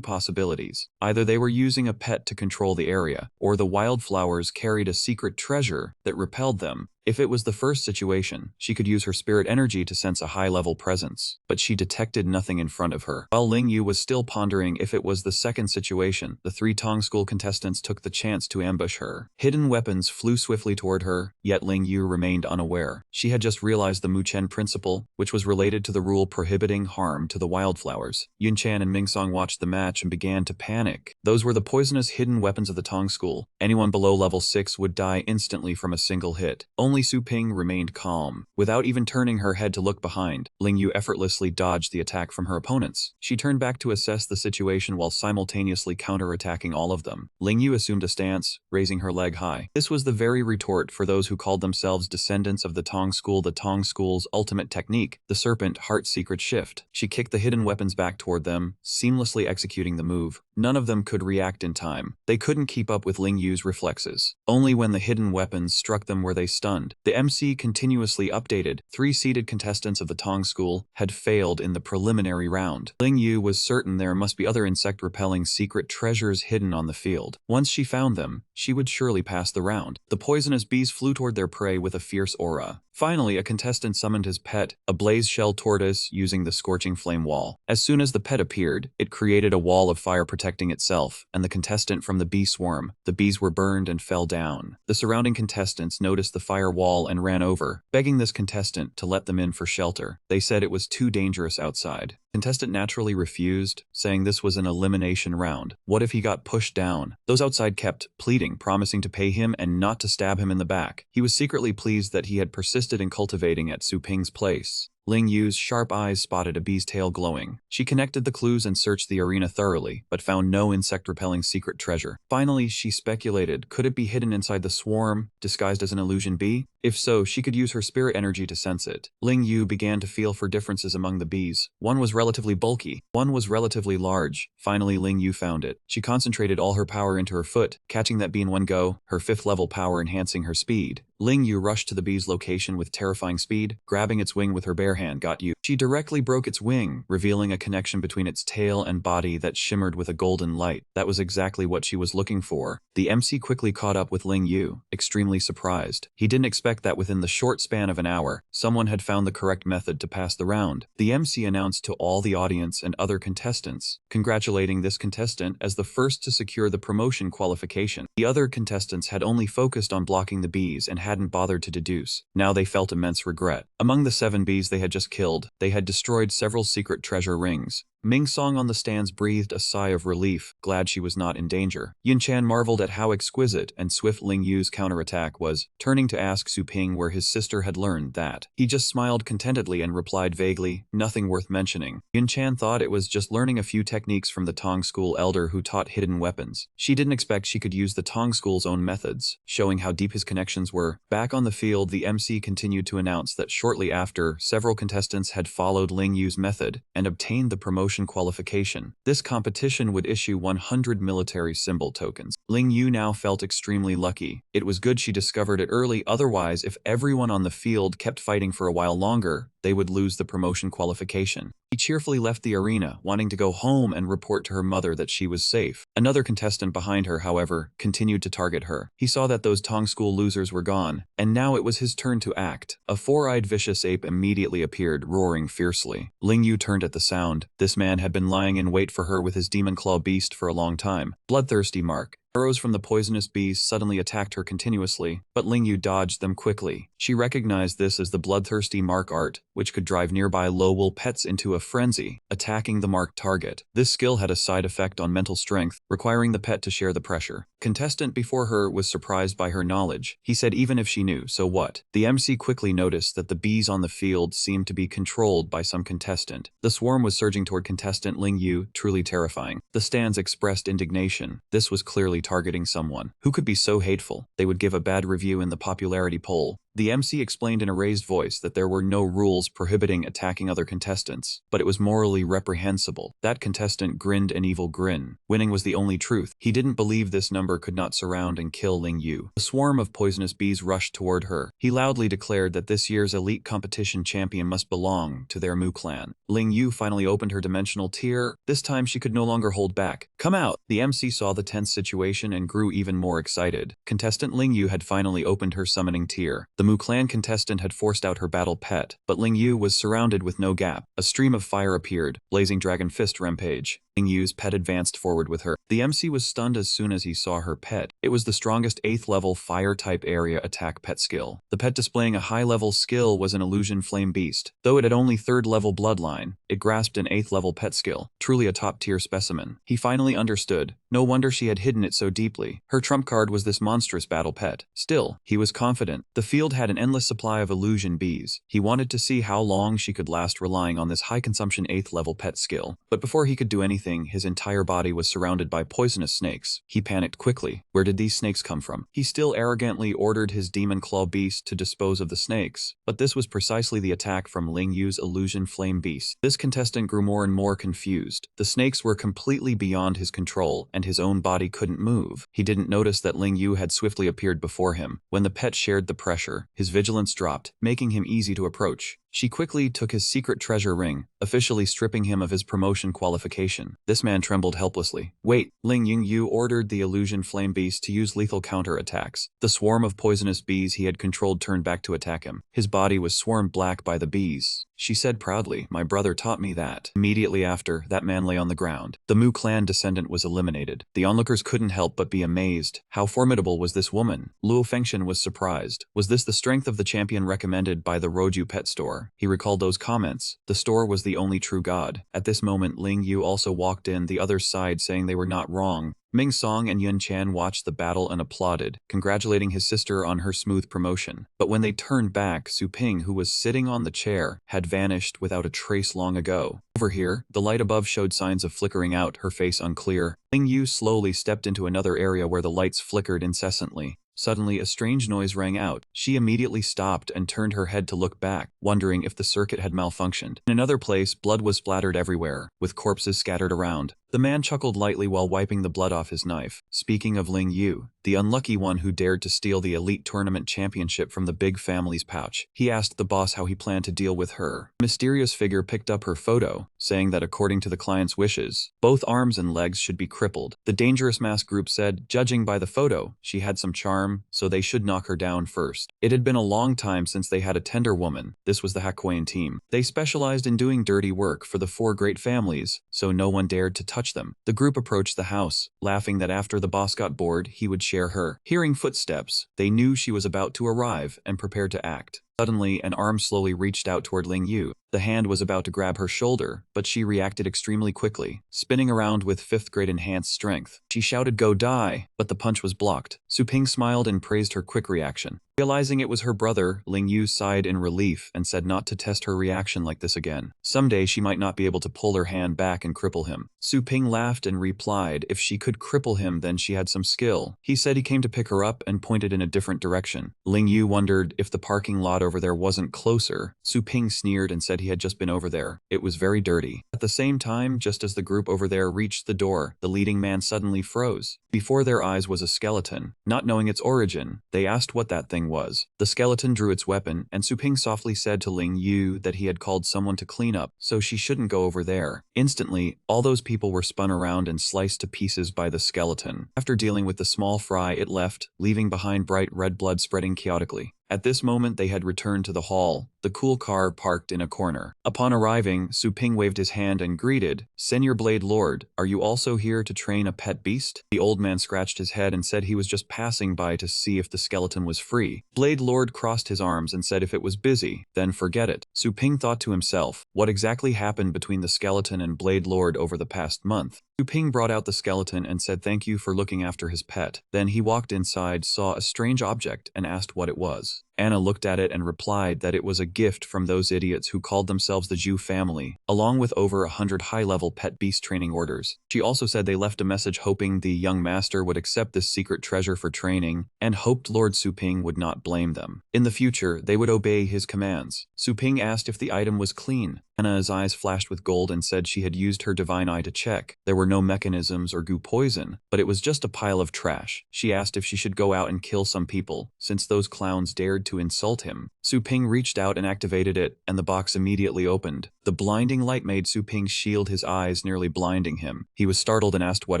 possibilities. Either they were using a pet to control the area, or the wildflowers carried a secret treasure that repelled them. If it was the first situation, she could use her spirit energy to sense a high-level presence, but she detected nothing in front of her. While Ling Yu was still pondering if it was the second situation, the 3 Tong school contestants took the chance to ambush her. Hidden weapons flew swiftly toward her, yet Ling Yu remained unaware. She had just realized the Mu Chen principle, which was related to the rule prohibiting harm to the wildflowers. Yun Chan and Ming Song watched the match and began to panic. Those were the poisonous hidden weapons of the Tong school. Anyone below level 6 would die instantly from a single hit. Only Su Ping remained calm. Without even turning her head to look behind, Ling Yu effortlessly dodged the attack from her opponents. She turned back to assess the situation while simultaneously counterattacking all of them. Ling Yu assumed a stance, raising her leg high. This was the very retort for those who called themselves descendants of the Tong school, the Tong school's ultimate technique, the serpent heart secret shift. She kicked the hidden weapons back toward them, seamlessly executing the move. None of them could react in time. They couldn't keep up with Ling Yu's reflexes. Only when the hidden weapons struck them were they stunned. The MC continuously updated. 3 seeded contestants of the Tong school had failed in the preliminary round. Ling Yu was certain there must be other insect-repelling secret treasures hidden on the field. Once she found them, she would surely pass the round. The poisonous bees flew toward their prey with a fierce aura. Finally, a contestant summoned his pet, a blaze-shell tortoise, using the scorching flame wall. As soon as the pet appeared, it created a wall of fire protecting itself, and the contestant from the bee swarm. The bees were burned and fell down. The surrounding contestants noticed the fire wall and ran over, begging this contestant to let them in for shelter. They said it was too dangerous outside. Contestant naturally refused, saying this was an elimination round. What if he got pushed down? Those outside kept pleading, promising to pay him and not to stab him in the back. He was secretly pleased that he had persisted in cultivating at Su Ping's place. Ling Yu's sharp eyes spotted a bee's tail glowing. She connected the clues and searched the arena thoroughly, but found no insect-repelling secret treasure. Finally, she speculated, could it be hidden inside the swarm, disguised as an illusion bee? If so, she could use her spirit energy to sense it. Ling Yu began to feel for differences among the bees. One was relatively bulky, one was relatively large. Finally, Ling Yu found it. She concentrated all her power into her foot, catching that bee in one go, her 5th level power enhancing her speed. Ling Yu rushed to the bee's location with terrifying speed, grabbing its wing with her bare hand. Got you. She directly broke its wing, revealing a connection between its tail and body that shimmered with a golden light. That was exactly what she was looking for. The MC quickly caught up with Ling Yu, extremely surprised. He didn't expect that within the short span of an hour, someone had found the correct method to pass the round. The MC announced to all the audience and other contestants, congratulating this contestant as the first to secure the promotion qualification. The other contestants had only focused on blocking the bees and hadn't bothered to deduce. Now they felt immense regret. Among the 7 bees they had just killed, they had destroyed several secret treasure rings. Ming Song on the stands breathed a sigh of relief, glad she was not in danger. Yun Chan marveled at how exquisite and swift Ling Yu's counterattack was, turning to ask Su Ping where his sister had learned that. He just smiled contentedly and replied vaguely, nothing worth mentioning. Yun Chan thought it was just learning a few techniques from the Tong school elder who taught hidden weapons. She didn't expect she could use the Tong school's own methods, showing how deep his connections were. Back on the field, the MC continued to announce that shortly after, several contestants had followed Ling Yu's method and obtained the promotion qualification. This competition would issue 100 military symbol tokens. Ling Yu now felt extremely lucky. It was good she discovered it early, otherwise if everyone on the field kept fighting for a while longer, they would lose the promotion qualification. She cheerfully left the arena, wanting to go home and report to her mother that she was safe. Another contestant behind her, however, continued to target her. He saw that those Tong school losers were gone, and now it was his turn to act. A four-eyed vicious ape immediately appeared, roaring fiercely. Ling Yu turned at the sound. This man had been lying in wait for her with his demon claw beast for a long time. Bloodthirsty Mark. Arrows from the poisonous bees suddenly attacked her continuously, but Ling Yu dodged them quickly. She recognized this as the bloodthirsty mark art, which could drive nearby low-wool pets into a frenzy, attacking the marked target. This skill had a side effect on mental strength, requiring the pet to share the pressure. Contestant before her was surprised by her knowledge. He said even if she knew, so what? The MC quickly noticed that the bees on the field seemed to be controlled by some contestant. The swarm was surging toward contestant Ling Yu, truly terrifying. The stands expressed indignation. This was clearly targeting someone. Who could be so hateful? They would give a bad review in the popularity poll. The MC explained in a raised voice that there were no rules prohibiting attacking other contestants, but it was morally reprehensible. That contestant grinned an evil grin. Winning was the only truth. He didn't believe this number could not surround and kill Ling Yu. A swarm of poisonous bees rushed toward her. He loudly declared that this year's elite competition champion must belong to their Mu clan. Ling Yu finally opened her dimensional tear. This time she could no longer hold back. Come out! The MC saw the tense situation and grew even more excited. Contestant Ling Yu had finally opened her summoning tear. The Mu clan contestant had forced out her battle pet, but Ling Yu was surrounded with no gap. A stream of fire appeared, blazing dragon fist rampage. Ling Yu's pet advanced forward with her. The MC was stunned as soon as he saw her pet. It was the strongest 8th level fire-type area attack pet skill. The pet displaying a high-level skill was an illusion flame beast. Though it had only 3rd level bloodline, it grasped an 8th level pet skill. Truly a top-tier specimen. He finally understood. No wonder she had hidden it so deeply. Her trump card was this monstrous battle pet. Still, he was confident. The field had an endless supply of illusion bees. He wanted to see how long she could last relying on this high-consumption 8th level pet skill. But before he could do anything, his entire body was surrounded by poisonous snakes. He panicked quickly. Where did these snakes come from? He still arrogantly ordered his demon claw beast to dispose of the snakes, but this was precisely the attack from Ling Yu's illusion flame beast. This contestant grew more and more confused. The snakes were completely beyond his control, and his own body couldn't move. He didn't notice that Ling Yu had swiftly appeared before him. When the pet shared the pressure, his vigilance dropped, making him easy to approach. She quickly took his secret treasure ring, officially stripping him of his promotion qualification. This man trembled helplessly. Wait, Ling Yu ordered the illusion flame beast to use lethal counterattacks. The swarm of poisonous bees he had controlled turned back to attack him. His body was swarmed black by the bees. She said proudly, "My brother taught me that." Immediately after, that man lay on the ground. The Mu clan descendant was eliminated. The onlookers couldn't help but be amazed. How formidable was this woman? Luo Fengshan was surprised. Was this the strength of the champion recommended by the Roju pet store? He recalled those comments. The store was the only true god. At this moment, Ling Yu also walked in, the other side saying they were not wrong. Ming Song and Yun Chan watched the battle and applauded, congratulating his sister on her smooth promotion. But when they turned back, Su Ping, who was sitting on the chair, had vanished without a trace long ago. Over here, the light above showed signs of flickering out, her face unclear. Ling Yu slowly stepped into another area where the lights flickered incessantly. Suddenly, a strange noise rang out. She immediately stopped and turned her head to look back, wondering if the circuit had malfunctioned. In another place, blood was splattered everywhere, with corpses scattered around. The man chuckled lightly while wiping the blood off his knife. Speaking of Ling Yu, the unlucky one who dared to steal the elite tournament championship from the big family's pouch, he asked the boss how he planned to deal with her. A mysterious figure picked up her photo, saying that according to the client's wishes, both arms and legs should be crippled. The dangerous mass group said, judging by the photo, she had some charm, so they should knock her down first. It had been a long time since they had a tender woman. This was the Hakuin team. They specialized in doing dirty work for the 4 great families, so no one dared to touch them. The group approached the house, laughing that after the boss got bored, he would share her. Hearing footsteps, they knew she was about to arrive and prepared to act. Suddenly, an arm slowly reached out toward Ling Yu. The hand was about to grab her shoulder, but she reacted extremely quickly, spinning around with 5th grade enhanced strength. She shouted, "Go die!" but the punch was blocked. Su Ping smiled and praised her quick reaction. Realizing it was her brother, Ling Yu sighed in relief and said not to test her reaction like this again. Someday she might not be able to pull her hand back and cripple him. Su Ping laughed and replied if she could cripple him then she had some skill. He said he came to pick her up and pointed in a different direction. Ling Yu wondered if the parking lot over there wasn't closer. Su Ping sneered and said he had just been over there. It was very dirty. At the same time, just as the group over there reached the door, the leading man suddenly froze. Before their eyes was a skeleton. Not knowing its origin, they asked what that thing was. The skeleton drew its weapon, and Su Ping softly said to Ling Yu that he had called someone to clean up, so she shouldn't go over there. Instantly, all those people were spun around and sliced to pieces by the skeleton. After dealing with the small fry, it left, leaving behind bright red blood spreading chaotically. At this moment they had returned to the hall, the cool car parked in a corner. Upon arriving, Su Ping waved his hand and greeted, "Senior Blade Lord, are you also here to train a pet beast?" The old man scratched his head and said he was just passing by to see if the skeleton was free. Blade Lord crossed his arms and said if it was busy, then forget it. Su Ping thought to himself, what exactly happened between the skeleton and Blade Lord over the past month? Su Ping brought out the skeleton and said thank you for looking after his pet. Then he walked inside, saw a strange object, and asked what it was. Anna looked at it and replied that it was a gift from those idiots who called themselves the Jew family, along with over 100 high-level pet beast training orders. She also said they left a message hoping the young master would accept this secret treasure for training, and hoped Lord Su Ping would not blame them. In the future, they would obey his commands. Su Ping asked if the item was clean. Anna's eyes flashed with gold and said she had used her divine eye to check. There were no mechanisms or goo poison, but it was just a pile of trash. She asked if she should go out and kill some people, since those clowns dared to insult him. Su Ping reached out and activated it, and the box immediately opened. The blinding light made Su Ping shield his eyes, nearly blinding him. He was startled and asked what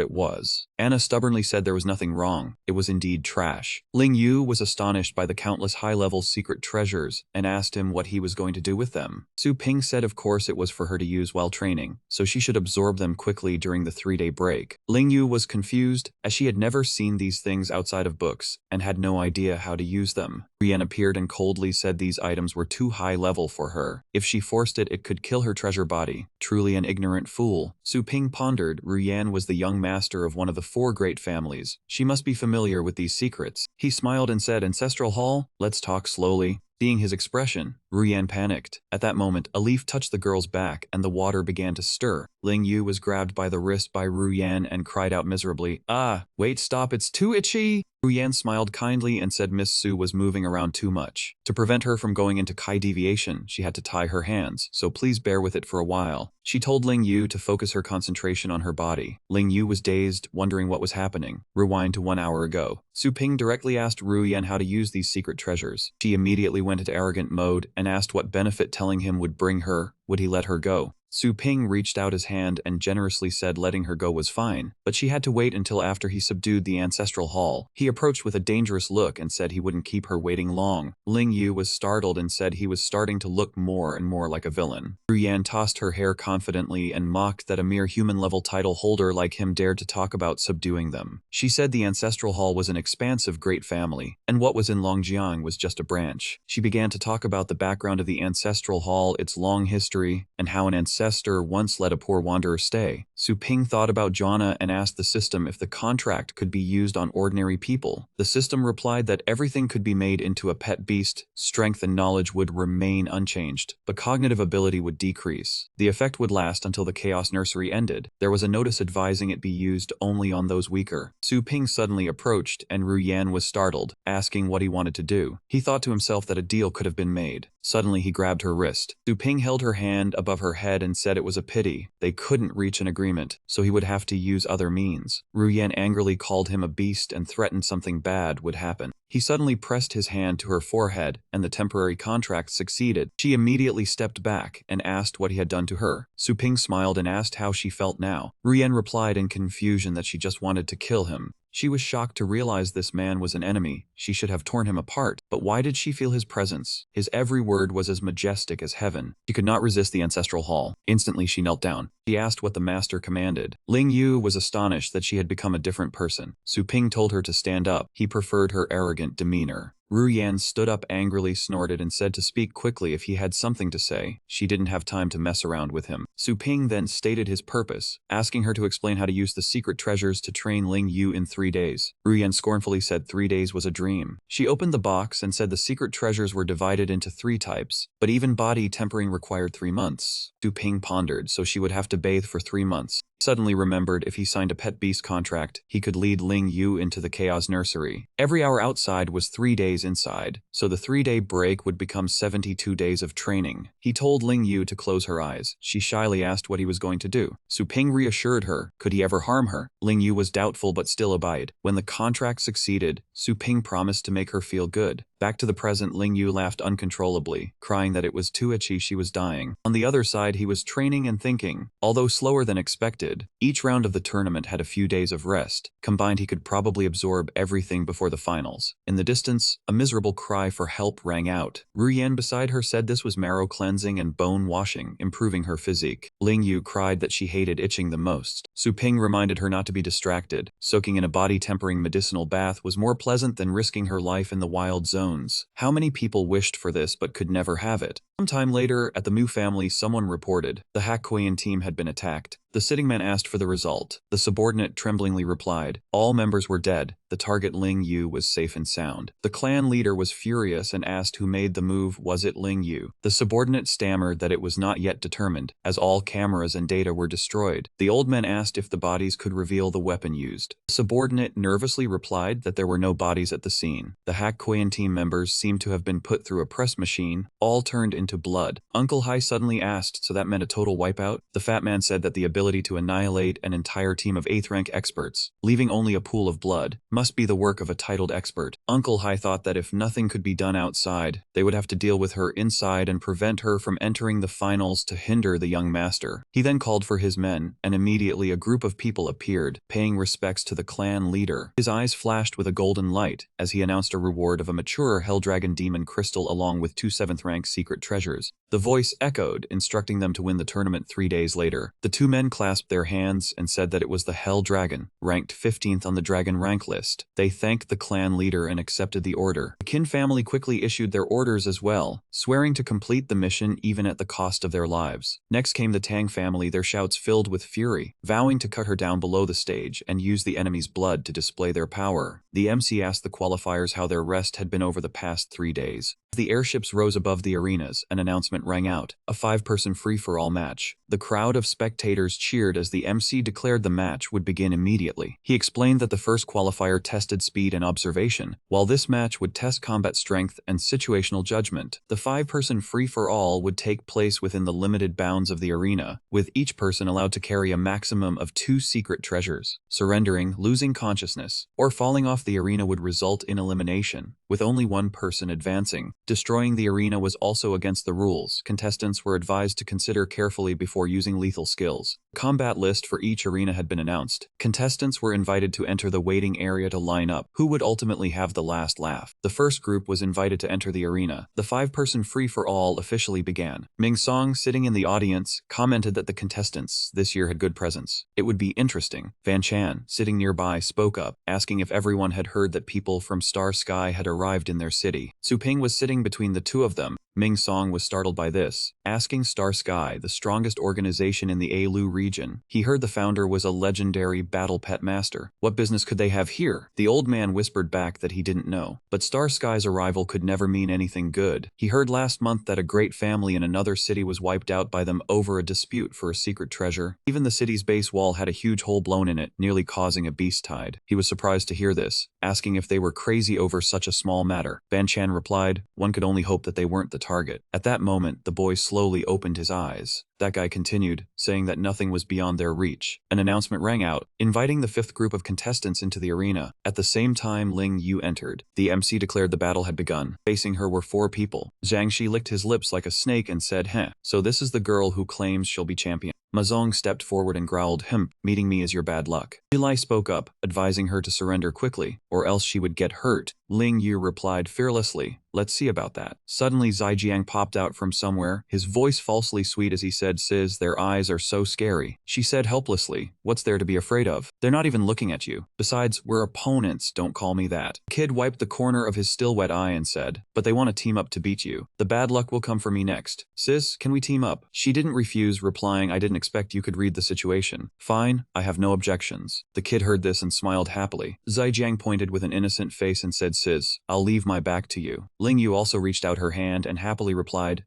it was. Anna stubbornly said there was nothing wrong. It was indeed trash. Ling Yu was astonished by the countless high-level secret treasures and asked him what he was going to do with them. Su Ping said of course it was for her to use while training, so she should absorb them quickly during the 3-day break. Ling Yu was confused, as she had never seen these things outside of books, and had no idea how to use them. Rian appeared and coldly said these items were too high level for her. If she forced it, it could kill her treasure body. Truly an ignorant fool. Su Ping pondered. Ruyan was the young master of one of the 4 great families. She must be familiar with these secrets. He smiled and said, "Ancestral Hall, let's talk slowly." Seeing his expression, Ruyan panicked. At that moment, a leaf touched the girl's back and the water began to stir. Ling Yu was grabbed by the wrist by Ruyan and cried out miserably, "Ah, wait, stop, it's too itchy!" Ruyan smiled kindly and said Miss Su was moving around too much. To prevent her from going into Kai deviation, she had to tie her hands, so please bear with it for a while. She told Ling Yu to focus her concentration on her body. Ling Yu was dazed, wondering what was happening. Rewind to 1 hour ago. Su Ping directly asked Ruyan how to use these secret treasures. She immediately went into arrogant mode and asked what benefit telling him would bring her. Would he let her go? Su Ping reached out his hand and generously said letting her go was fine, but she had to wait until after he subdued the ancestral hall. He approached with a dangerous look and said he wouldn't keep her waiting long. Ling Yu was startled and said he was starting to look more and more like a villain. Ruyan tossed her hair confidently and mocked that a mere human-level title holder like him dared to talk about subduing them. She said the ancestral hall was an expansive great family, and what was in Longjiang was just a branch. She began to talk about the background of the ancestral hall, its long history, and how an ancestor once let a poor wanderer stay. Su Ping thought about Jonna and asked the system if the contract could be used on ordinary people. The system replied that everything could be made into a pet beast, strength and knowledge would remain unchanged, but cognitive ability would decrease. The effect would last until the Chaos Nursery ended. There was a notice advising it be used only on those weaker. Su Ping suddenly approached, and Ruyan was startled, asking what he wanted to do. He thought to himself that a deal could have been made. Suddenly he grabbed her wrist. Su Ping held her hand above her head and said it was a pity. They couldn't reach an agreement, so he would have to use other means. Ruyan angrily called him a beast and threatened something bad would happen. He suddenly pressed his hand to her forehead, and the temporary contract succeeded. She immediately stepped back and asked what he had done to her. Su Ping smiled and asked how she felt now. Ruyan replied in confusion that she just wanted to kill him. She was shocked to realize this man was an enemy. She should have torn him apart. But why did she feel his presence? His every word was as majestic as heaven. She could not resist the ancestral hall. Instantly she knelt down. She asked what the master commanded. Ling Yu was astonished that she had become a different person. Su Ping told her to stand up. He preferred her arrogant demeanor. Ruyan stood up angrily, snorted, and said to speak quickly if he had something to say. She didn't have time to mess around with him. Su Ping then stated his purpose, asking her to explain how to use the secret treasures to train Ling Yu in 3 days. Ruyan scornfully said 3 days was a dream. She opened the box and said the secret treasures were divided into 3 types, but even body tempering required 3 months. Su Ping pondered, so she would have to bathe for 3 months. Suddenly remembered if he signed a pet beast contract, he could lead Ling Yu into the Chaos Nursery. Every hour outside was 3 days inside, so the 3-day break would become 72 days of training. He told Ling Yu to close her eyes. She shyly asked what he was going to do. Su Ping reassured her. Could he ever harm her? Ling Yu was doubtful but still obeyed. When the contract succeeded, Su Ping promised to make her feel good. Back to the present, Ling Yu laughed uncontrollably, crying that it was too itchy, she was dying. On the other side, he was training and thinking. Although slower than expected, each round of the tournament had a few days of rest. Combined, he could probably absorb everything before the finals. In the distance, a miserable cry for help rang out. Ruyan beside her said this was marrow cleansing and bone washing, improving her physique. Ling Yu cried that she hated itching the most. Su Ping reminded her not to be distracted. Soaking in a body-tempering medicinal bath was more pleasant than risking her life in the wild zone. How many people wished for this but could never have it? Sometime later, at the Mu family, someone reported the Hakuyan team had been attacked. The sitting man asked for the result. The subordinate tremblingly replied, all members were dead. The target Ling Yu was safe and sound. The clan leader was furious and asked who made the move. Was it Ling Yu? The subordinate stammered that it was not yet determined, as all cameras and data were destroyed. The old man asked if the bodies could reveal the weapon used. The subordinate nervously replied that there were no bodies at the scene. The Hakuyan team members seemed to have been put through a press machine, all turned into blood. Uncle Hai suddenly asked, so that meant a total wipeout? The fat man said that the ability to annihilate an entire team of 8th rank experts, leaving only a pool of blood, must be the work of a titled expert. Uncle Hai thought that if nothing could be done outside, they would have to deal with her inside and prevent her from entering the finals to hinder the young master. He then called for his men, and immediately a group of people appeared, paying respects to the clan leader. His eyes flashed with a golden light, as he announced a reward of a mature Helldragon demon crystal along with 2 7th rank secret treasures. The voice echoed, instructing them to win the tournament 3 days later. The 2 men clasped their hands and said that it was the Hell Dragon, ranked 15th on the dragon rank list. They thanked the clan leader and accepted the order. The Qin family quickly issued their orders as well, swearing to complete the mission even at the cost of their lives. Next came the Tang family, their shouts filled with fury, vowing to cut her down below the stage and use the enemy's blood to display their power. The MC asked the qualifiers how their rest had been over the past 3 days. The airships rose above the arenas, an announcement rang out, a 5-person free-for-all match. The crowd of spectators cheered as the MC declared the match would begin immediately. He explained that the first qualifier tested speed and observation, while this match would test combat strength and situational judgment. The 5-person free-for-all would take place within the limited bounds of the arena, with each person allowed to carry a maximum of 2 secret treasures. Surrendering, losing consciousness, or falling off the arena would result in elimination, with only 1 person advancing. Destroying the arena was also against the rules. Contestants were advised to consider carefully before using lethal skills. The combat list for each arena had been announced. Contestants were invited to enter the waiting area to line up who would ultimately have the last laugh. The first group was invited to enter the arena. The 5-person free-for-all officially began. Ming Song, sitting in the audience, commented that the contestants this year had good presence. It would be interesting. Van Chan, sitting nearby, spoke up, asking if everyone had heard that people from Star Sky had arrived in their city. Su Ping was sitting between the 2 of them. Ming Song was startled by this, asking Star Sky, the strongest organization in the Ailu region. He heard the founder was a legendary battle pet master. What business could they have here? The old man whispered back that he didn't know. But Star Sky's arrival could never mean anything good. He heard last month that a great family in another city was wiped out by them over a dispute for a secret treasure. Even the city's base wall had a huge hole blown in it, nearly causing a beast tide. He was surprised to hear this, asking if they were crazy over such a small matter. Ban Chan replied, one could only hope that they weren't the target. At that moment, the boy slowly opened his eyes. That guy continued, saying that nothing was beyond their reach. An announcement rang out, inviting the 5th group of contestants into the arena. At the same time, Ling Yu entered. The MC declared the battle had begun. Facing her were 4 people. Zhang Shi licked his lips like a snake and said, "Heh, so this is the girl who claims she'll be champion." Ma Zong stepped forward and growled, meeting me is your bad luck." Eli spoke up, advising her to surrender quickly, or else she would get hurt. Ling Yu replied fearlessly, "Let's see about that." Suddenly Zaijiang popped out from somewhere, his voice falsely sweet as he said, said, "Sis, their eyes are so scary." She said helplessly, "What's there to be afraid of? They're not even looking at you. Besides, we're opponents, don't call me that." The kid wiped the corner of his still wet eye and said, "But they want to team up to beat you. The bad luck will come for me next. Sis, can we team up?" She didn't refuse, replying, "I didn't expect you could read the situation. Fine, I have no objections." The kid heard this and smiled happily. Zaijiang pointed with an innocent face and said, "Sis, I'll leave my back to you." Ling Yu also reached out her hand and happily replied,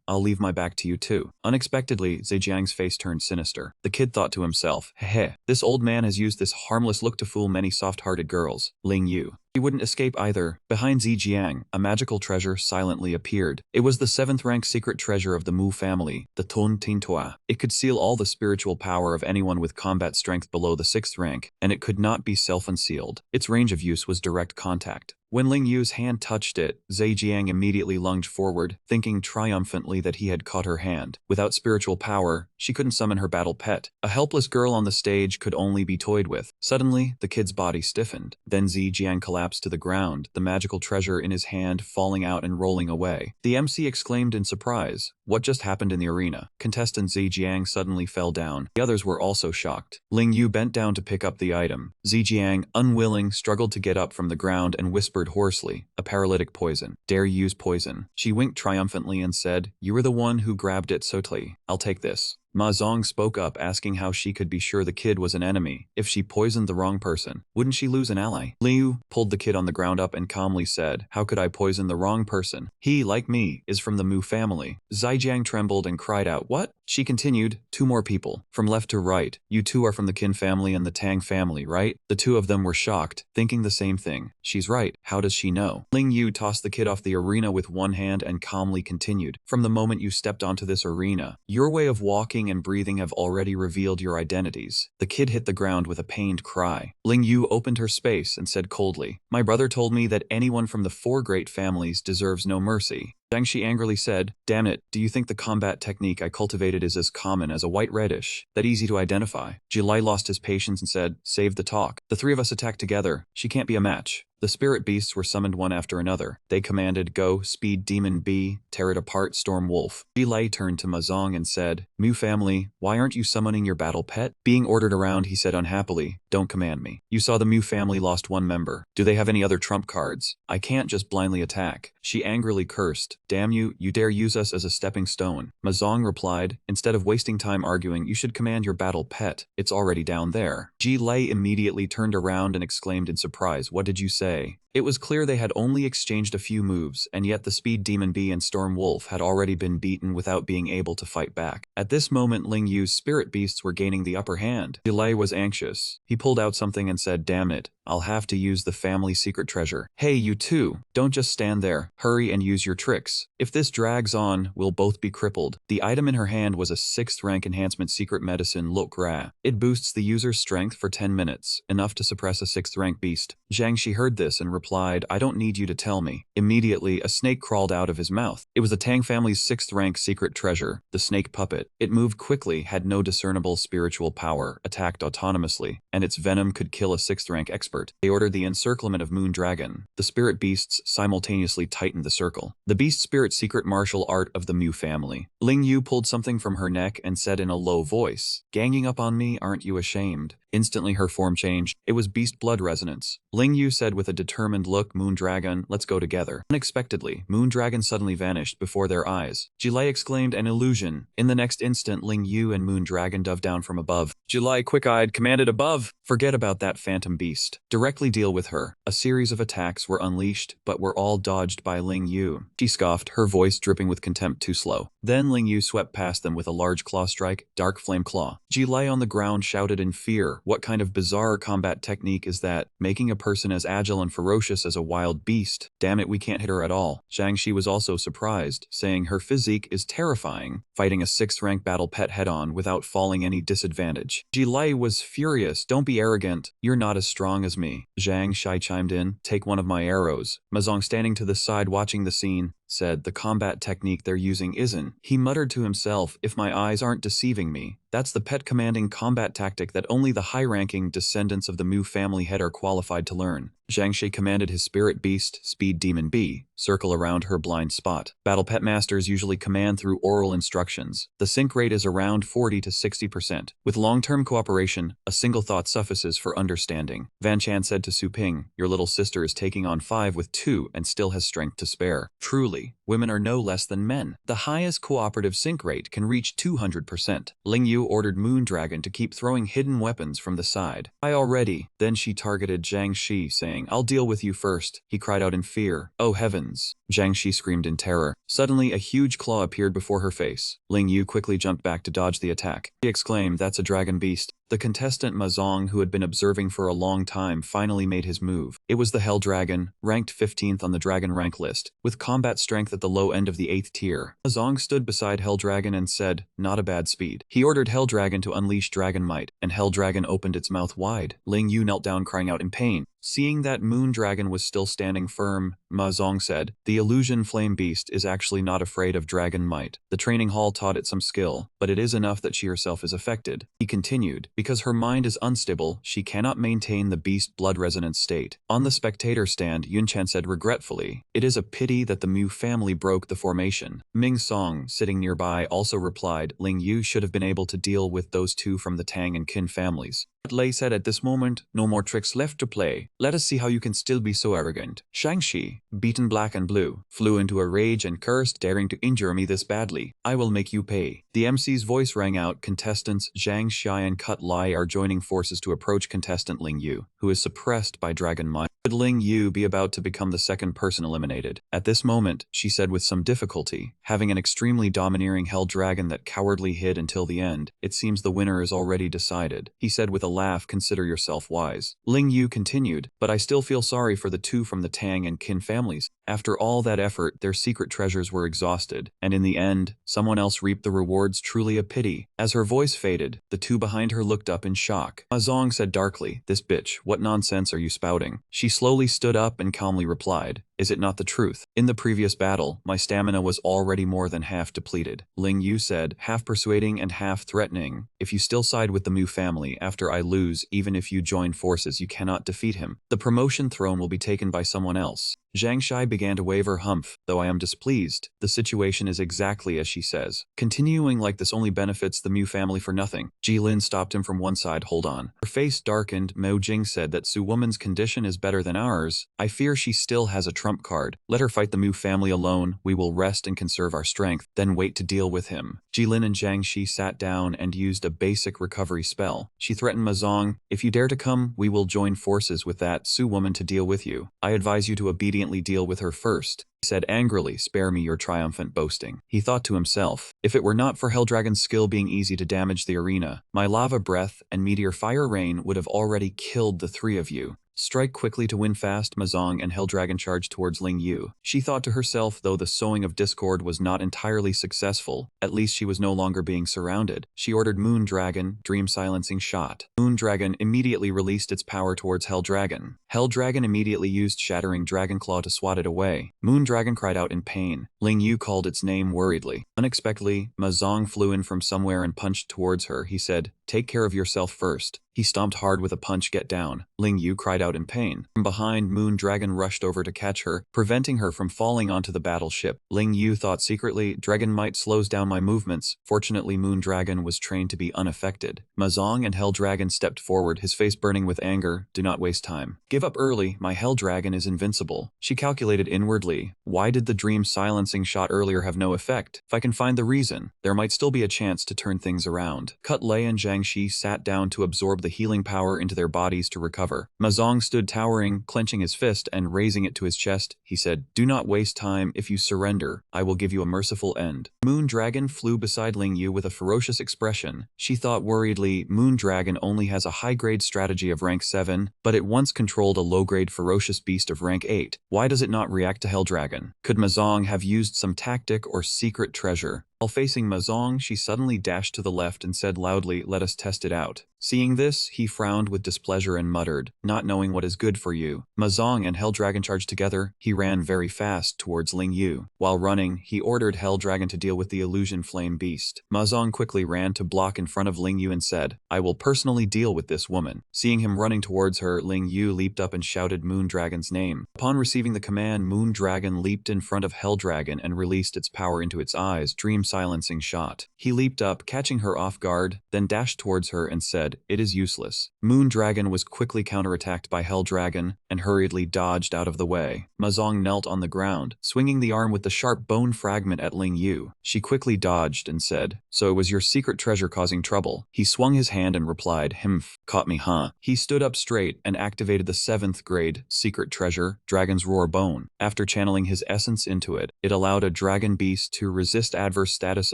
I'll leave my back to you too." Unexpectedly, Zaijiang's face turned sinister. The kid thought to himself, "Heh, this old man has used this harmless look to fool many soft-hearted girls. Ling Yu. He wouldn't escape either. Behind Zijiang, a magical treasure silently appeared. It was the 7th-rank secret treasure of the Mu family, the Tun Tintua. It could seal all the spiritual power of anyone with combat strength below the 6th rank, and it could not be self-unsealed. Its range of use was direct contact. When Ling Yu's hand touched it, Zaijiang immediately lunged forward, thinking triumphantly that he had caught her hand. Without spiritual power, she couldn't summon her battle pet. A helpless girl on the stage could only be toyed with. Suddenly, the kid's body stiffened. Then Zaijiang collapsed to the ground, the magical treasure in his hand falling out and rolling away. The MC exclaimed in surprise, "What just happened in the arena?" Contestant Zaijiang suddenly fell down. The others were also shocked. Ling Yu bent down to pick up the item. Zaijiang, unwilling, struggled to get up from the ground and whispered hoarsely, "A paralytic poison. Dare use poison." She winked triumphantly and said, "You were the one who grabbed it, Sotli. I'll take this." Ma Zong spoke up, asking how she could be sure the kid was an enemy. If she poisoned the wrong person, wouldn't she lose an ally? Liu pulled the kid on the ground up and calmly said, "How could I poison the wrong person? He, like me, is from the Mu family." Zaijiang trembled and cried out, "What?" She continued, "Two more people. From left to right. You two are from the Qin family and the Tang family, right?" The two of them were shocked, thinking the same thing. She's right. How does she know? Ling Yu tossed the kid off the arena with one hand and calmly continued, "From the moment you stepped onto this arena, your way of walking and breathing have already revealed your identities." The kid hit the ground with a pained cry. Ling Yu opened her space and said coldly, "My brother told me that anyone from the 4 great families deserves no mercy." Zhang Shi angrily said, "Damn it, do you think the combat technique I cultivated is as common as a white reddish? That easy to identify?" Jilai lost his patience and said, "Save the talk. The 3 of us attack together. She can't be a match." The spirit beasts were summoned one after another. They commanded, "Go, Speed Demon B, tear it apart, Storm Wolf." Jilai turned to Mazong and said, "Mu family, why aren't you summoning your battle pet?" Being ordered around, he said unhappily, "Don't command me. You saw the Mu family lost 1 member. Do they have any other trump cards? I can't just blindly attack." She angrily cursed, "Damn you, you dare use us as a stepping stone." Mazong replied, "Instead of wasting time arguing, you should command your battle pet. It's already down there." Jilai immediately turned around and exclaimed in surprise, "What did you say?" It was clear they had only exchanged a few moves, and yet the Speed Demon Bee and Storm Wolf had already been beaten without being able to fight back. At this moment, Ling Yu's spirit beasts were gaining the upper hand. Delay was anxious. He pulled out something and said, "Damn it, I'll have to use the family secret treasure." "Hey, you two, don't just stand there. Hurry and use your tricks. If this drags on, we'll both be crippled." The item in her hand was a 6th rank enhancement secret medicine, Lok Gra. It boosts the user's strength for 10 minutes, enough to suppress a 6th rank beast. Zhang Shi heard this and replied, "I don't need you to tell me." Immediately, a snake crawled out of his mouth. It was the Tang family's 6th rank secret treasure, the snake puppet. It moved quickly, had no discernible spiritual power, attacked autonomously, and its venom could kill a 6th rank expert. They ordered the encirclement of Moon Dragon. The spirit beasts simultaneously tightened the circle. The beast spirit secret martial art of the Mu family. Ling Yu pulled something from her neck and said in a low voice, "Ganging up on me, aren't you ashamed?" Instantly her form changed. It was beast blood resonance. Ling Yu said with a determined look, "Moon Dragon, let's go together." Unexpectedly, Moon Dragon suddenly vanished before their eyes. Jilai exclaimed, "An illusion." In the next instant, Ling Yu and Moon Dragon dove down from above. Jilai, quick-eyed, commanded, "Above!" Forget about that phantom beast. Directly deal with her. A series of attacks were unleashed, but were all dodged by Ling Yu. She scoffed, her voice dripping with contempt, "Too slow." Then Ling Yu swept past them with a large claw strike, Dark Flame Claw. Jilai on the ground shouted in fear, "What kind of bizarre combat technique is that? Making a person as agile and ferocious as a wild beast. Damn it, we can't hit her at all." Zhang Shi was also surprised, saying her physique is terrifying, fighting a 6th rank battle pet head-on without falling any disadvantage. Jilai was furious, "Don't be arrogant. You're not as strong as me." Zhang Shi chimed in, "Take one of my arrows." Mazong, standing to the side watching the scene, said, "The combat technique they're using isn't." He muttered to himself, "If my eyes aren't deceiving me, that's the pet commanding combat tactic that only the high-ranking descendants of the Mu family head are qualified to learn." Zhang Shi commanded his spirit beast, Speed Demon B, circle around her blind spot. Battle pet masters usually command through oral instructions. The sync rate is around 40 to 60%. With long-term cooperation, a single thought suffices for understanding. Van Chan said to Su Ping, your little sister is taking on 5 with 2 and still has strength to spare. Truly, women are no less than men. The highest cooperative sync rate can reach 200%. Ling Yu ordered Moondragon to keep throwing hidden weapons from the side. I already. Then she targeted Zhang Shi, saying, I'll deal with you first. He cried out in fear. Oh heavens. Zhang Shi screamed in terror. Suddenly, a huge claw appeared before her face. Ling Yu quickly jumped back to dodge the attack. She exclaimed, that's a dragon beast. The contestant Ma Zong, who had been observing for a long time, finally made his move. It was the Hell Dragon, ranked 15th on the dragon rank list, with combat strength at the low end of the 8th tier. Ma Zong stood beside Hell Dragon and said, not a bad speed. He ordered Hell Dragon to unleash Dragon Might, and Hell Dragon opened its mouth wide. Ling Yu knelt down crying out in pain. Seeing that Moon Dragon was still standing firm, Ma Zong said, the illusion flame beast is actually not afraid of dragon might. The training hall taught it some skill, but it is enough that she herself is affected. He continued, because her mind is unstable, she cannot maintain the beast blood resonance state. On the spectator stand, Yunchan said regretfully, it is a pity that the Mu family broke the formation. Ming Song, sitting nearby, also replied, Ling Yu should have been able to deal with those two from the Tang and Qin families. But Lei said at this moment, no more tricks left to play. Let us see how you can still be so arrogant. Shang-Chi, beaten black and blue, flew into a rage and cursed, daring to injure me this badly. I will make you pay. The MC's voice rang out. Contestants Zhang Xiai and Cut Lai are joining forces to approach contestant Ling Yu, who is suppressed by Dragon Might. Could Ling Yu be about to become the second person eliminated? At this moment, she said with some difficulty, having an extremely domineering Hell Dragon that cowardly hid until the end, it seems the winner is already decided. He said with a laugh, consider yourself wise. Ling Yu continued, but I still feel sorry for the two from the Tang and Qin families. After all that effort, their secret treasures were exhausted, and in the end, someone else reaped the rewards. Truly a pity. As her voice faded, the two behind her looked up in shock. Ma Zong said darkly, this bitch, what nonsense are you spouting? She slowly stood up and calmly replied, is it not the truth? In the previous battle, my stamina was already more than half depleted. Ling Yu said, half persuading and half threatening, if you still side with the Mu family after I lose, even if you join forces, you cannot defeat him. The promotion throne will be taken by someone else. Zhang Shai began to waver. Humph, though I am displeased. The situation is exactly as she says. Continuing like this only benefits the Mu family for nothing. Jilin stopped him from one side. Hold on. Her face darkened. Mo Jing said that Su Woman's condition is better than ours. I fear she still has a trump card. Let her fight the Mu family alone. We will rest and conserve our strength, then wait to deal with him. Jilin and Zhang Shi sat down and used a basic recovery spell. She threatened Ma Zong, if you dare to come, we will join forces with that Su Woman to deal with you. I advise you to obediently deal with her first. He said angrily, spare me your triumphant boasting. He thought to himself, if it were not for Helldragon's skill being easy to damage the arena, my lava breath and meteor fire rain would have already killed the three of you. Strike quickly to win fast. Ma Zong and Helldragon charged towards Ling Yu. She thought to herself, though the sowing of discord was not entirely successful, at least she was no longer being surrounded. She ordered Moon Dragon, dream silencing shot. Moon Dragon immediately released its power towards Helldragon. Helldragon immediately used shattering dragon claw to swat it away. Moon Dragon cried out in pain. Ling Yu called its name worriedly. Unexpectedly, Ma Zong flew in from somewhere and punched towards her. He said, take care of yourself first. He stomped hard with a punch. Get down. Ling Yu cried out in pain. From behind, Moon Dragon rushed over to catch her, preventing her from falling onto the battleship. Ling Yu thought secretly, Dragon Might slows down my movements. Fortunately, Moon Dragon was trained to be unaffected. Ma Zong and Hell Dragon stepped forward, his face burning with anger. Do not waste time. Give up early. My Hell Dragon is invincible. She calculated inwardly. Why did the dream silencing shot earlier have no effect? If I can find the reason, there might still be a chance to turn things around. Cut Lei and Zhang Shi sat down to absorb the healing power into their bodies to recover. Ma Zong stood towering, clenching his fist and raising it to his chest. He said, do not waste time. If you surrender, I will give you a merciful end. Moon Dragon flew beside Ling Yu with a ferocious expression. She thought worriedly, Moon Dragon only has a high-grade strategy of rank 7, but it once controlled a low-grade ferocious beast of rank 8. Why does it not react to Hell Dragon? Could Ma Zong have used some tactic or secret treasure? While facing Ma Zong, she suddenly dashed to the left and said loudly, "Let us test it out." Seeing this, he frowned with displeasure and muttered, "Not knowing what is good for you." Ma Zong and Hell Dragon charged together. He ran very fast towards Ling Yu. While running, he ordered Hell Dragon to deal with the illusion flame beast. Ma Zong quickly ran to block in front of Ling Yu and said, "I will personally deal with this woman." Seeing him running towards her, Ling Yu leaped up and shouted Moon Dragon's name. Upon receiving the command, Moon Dragon leaped in front of Hell Dragon and released its power into its eyes, dream silencing shot. He leaped up, catching her off guard, then dashed towards her and said, "It is useless." Moon Dragon was quickly counterattacked by Hell Dragon and hurriedly dodged out of the way. Ma Zong knelt on the ground, swinging the arm with the sharp bone fragment at Ling Yu. She quickly dodged and said, "So it was your secret treasure causing trouble." He swung his hand and replied, "Hmph, caught me, huh?" He stood up straight and activated the 7th grade secret treasure, Dragon's Roar Bone. After channeling his essence into it, it allowed a dragon beast to resist adverse status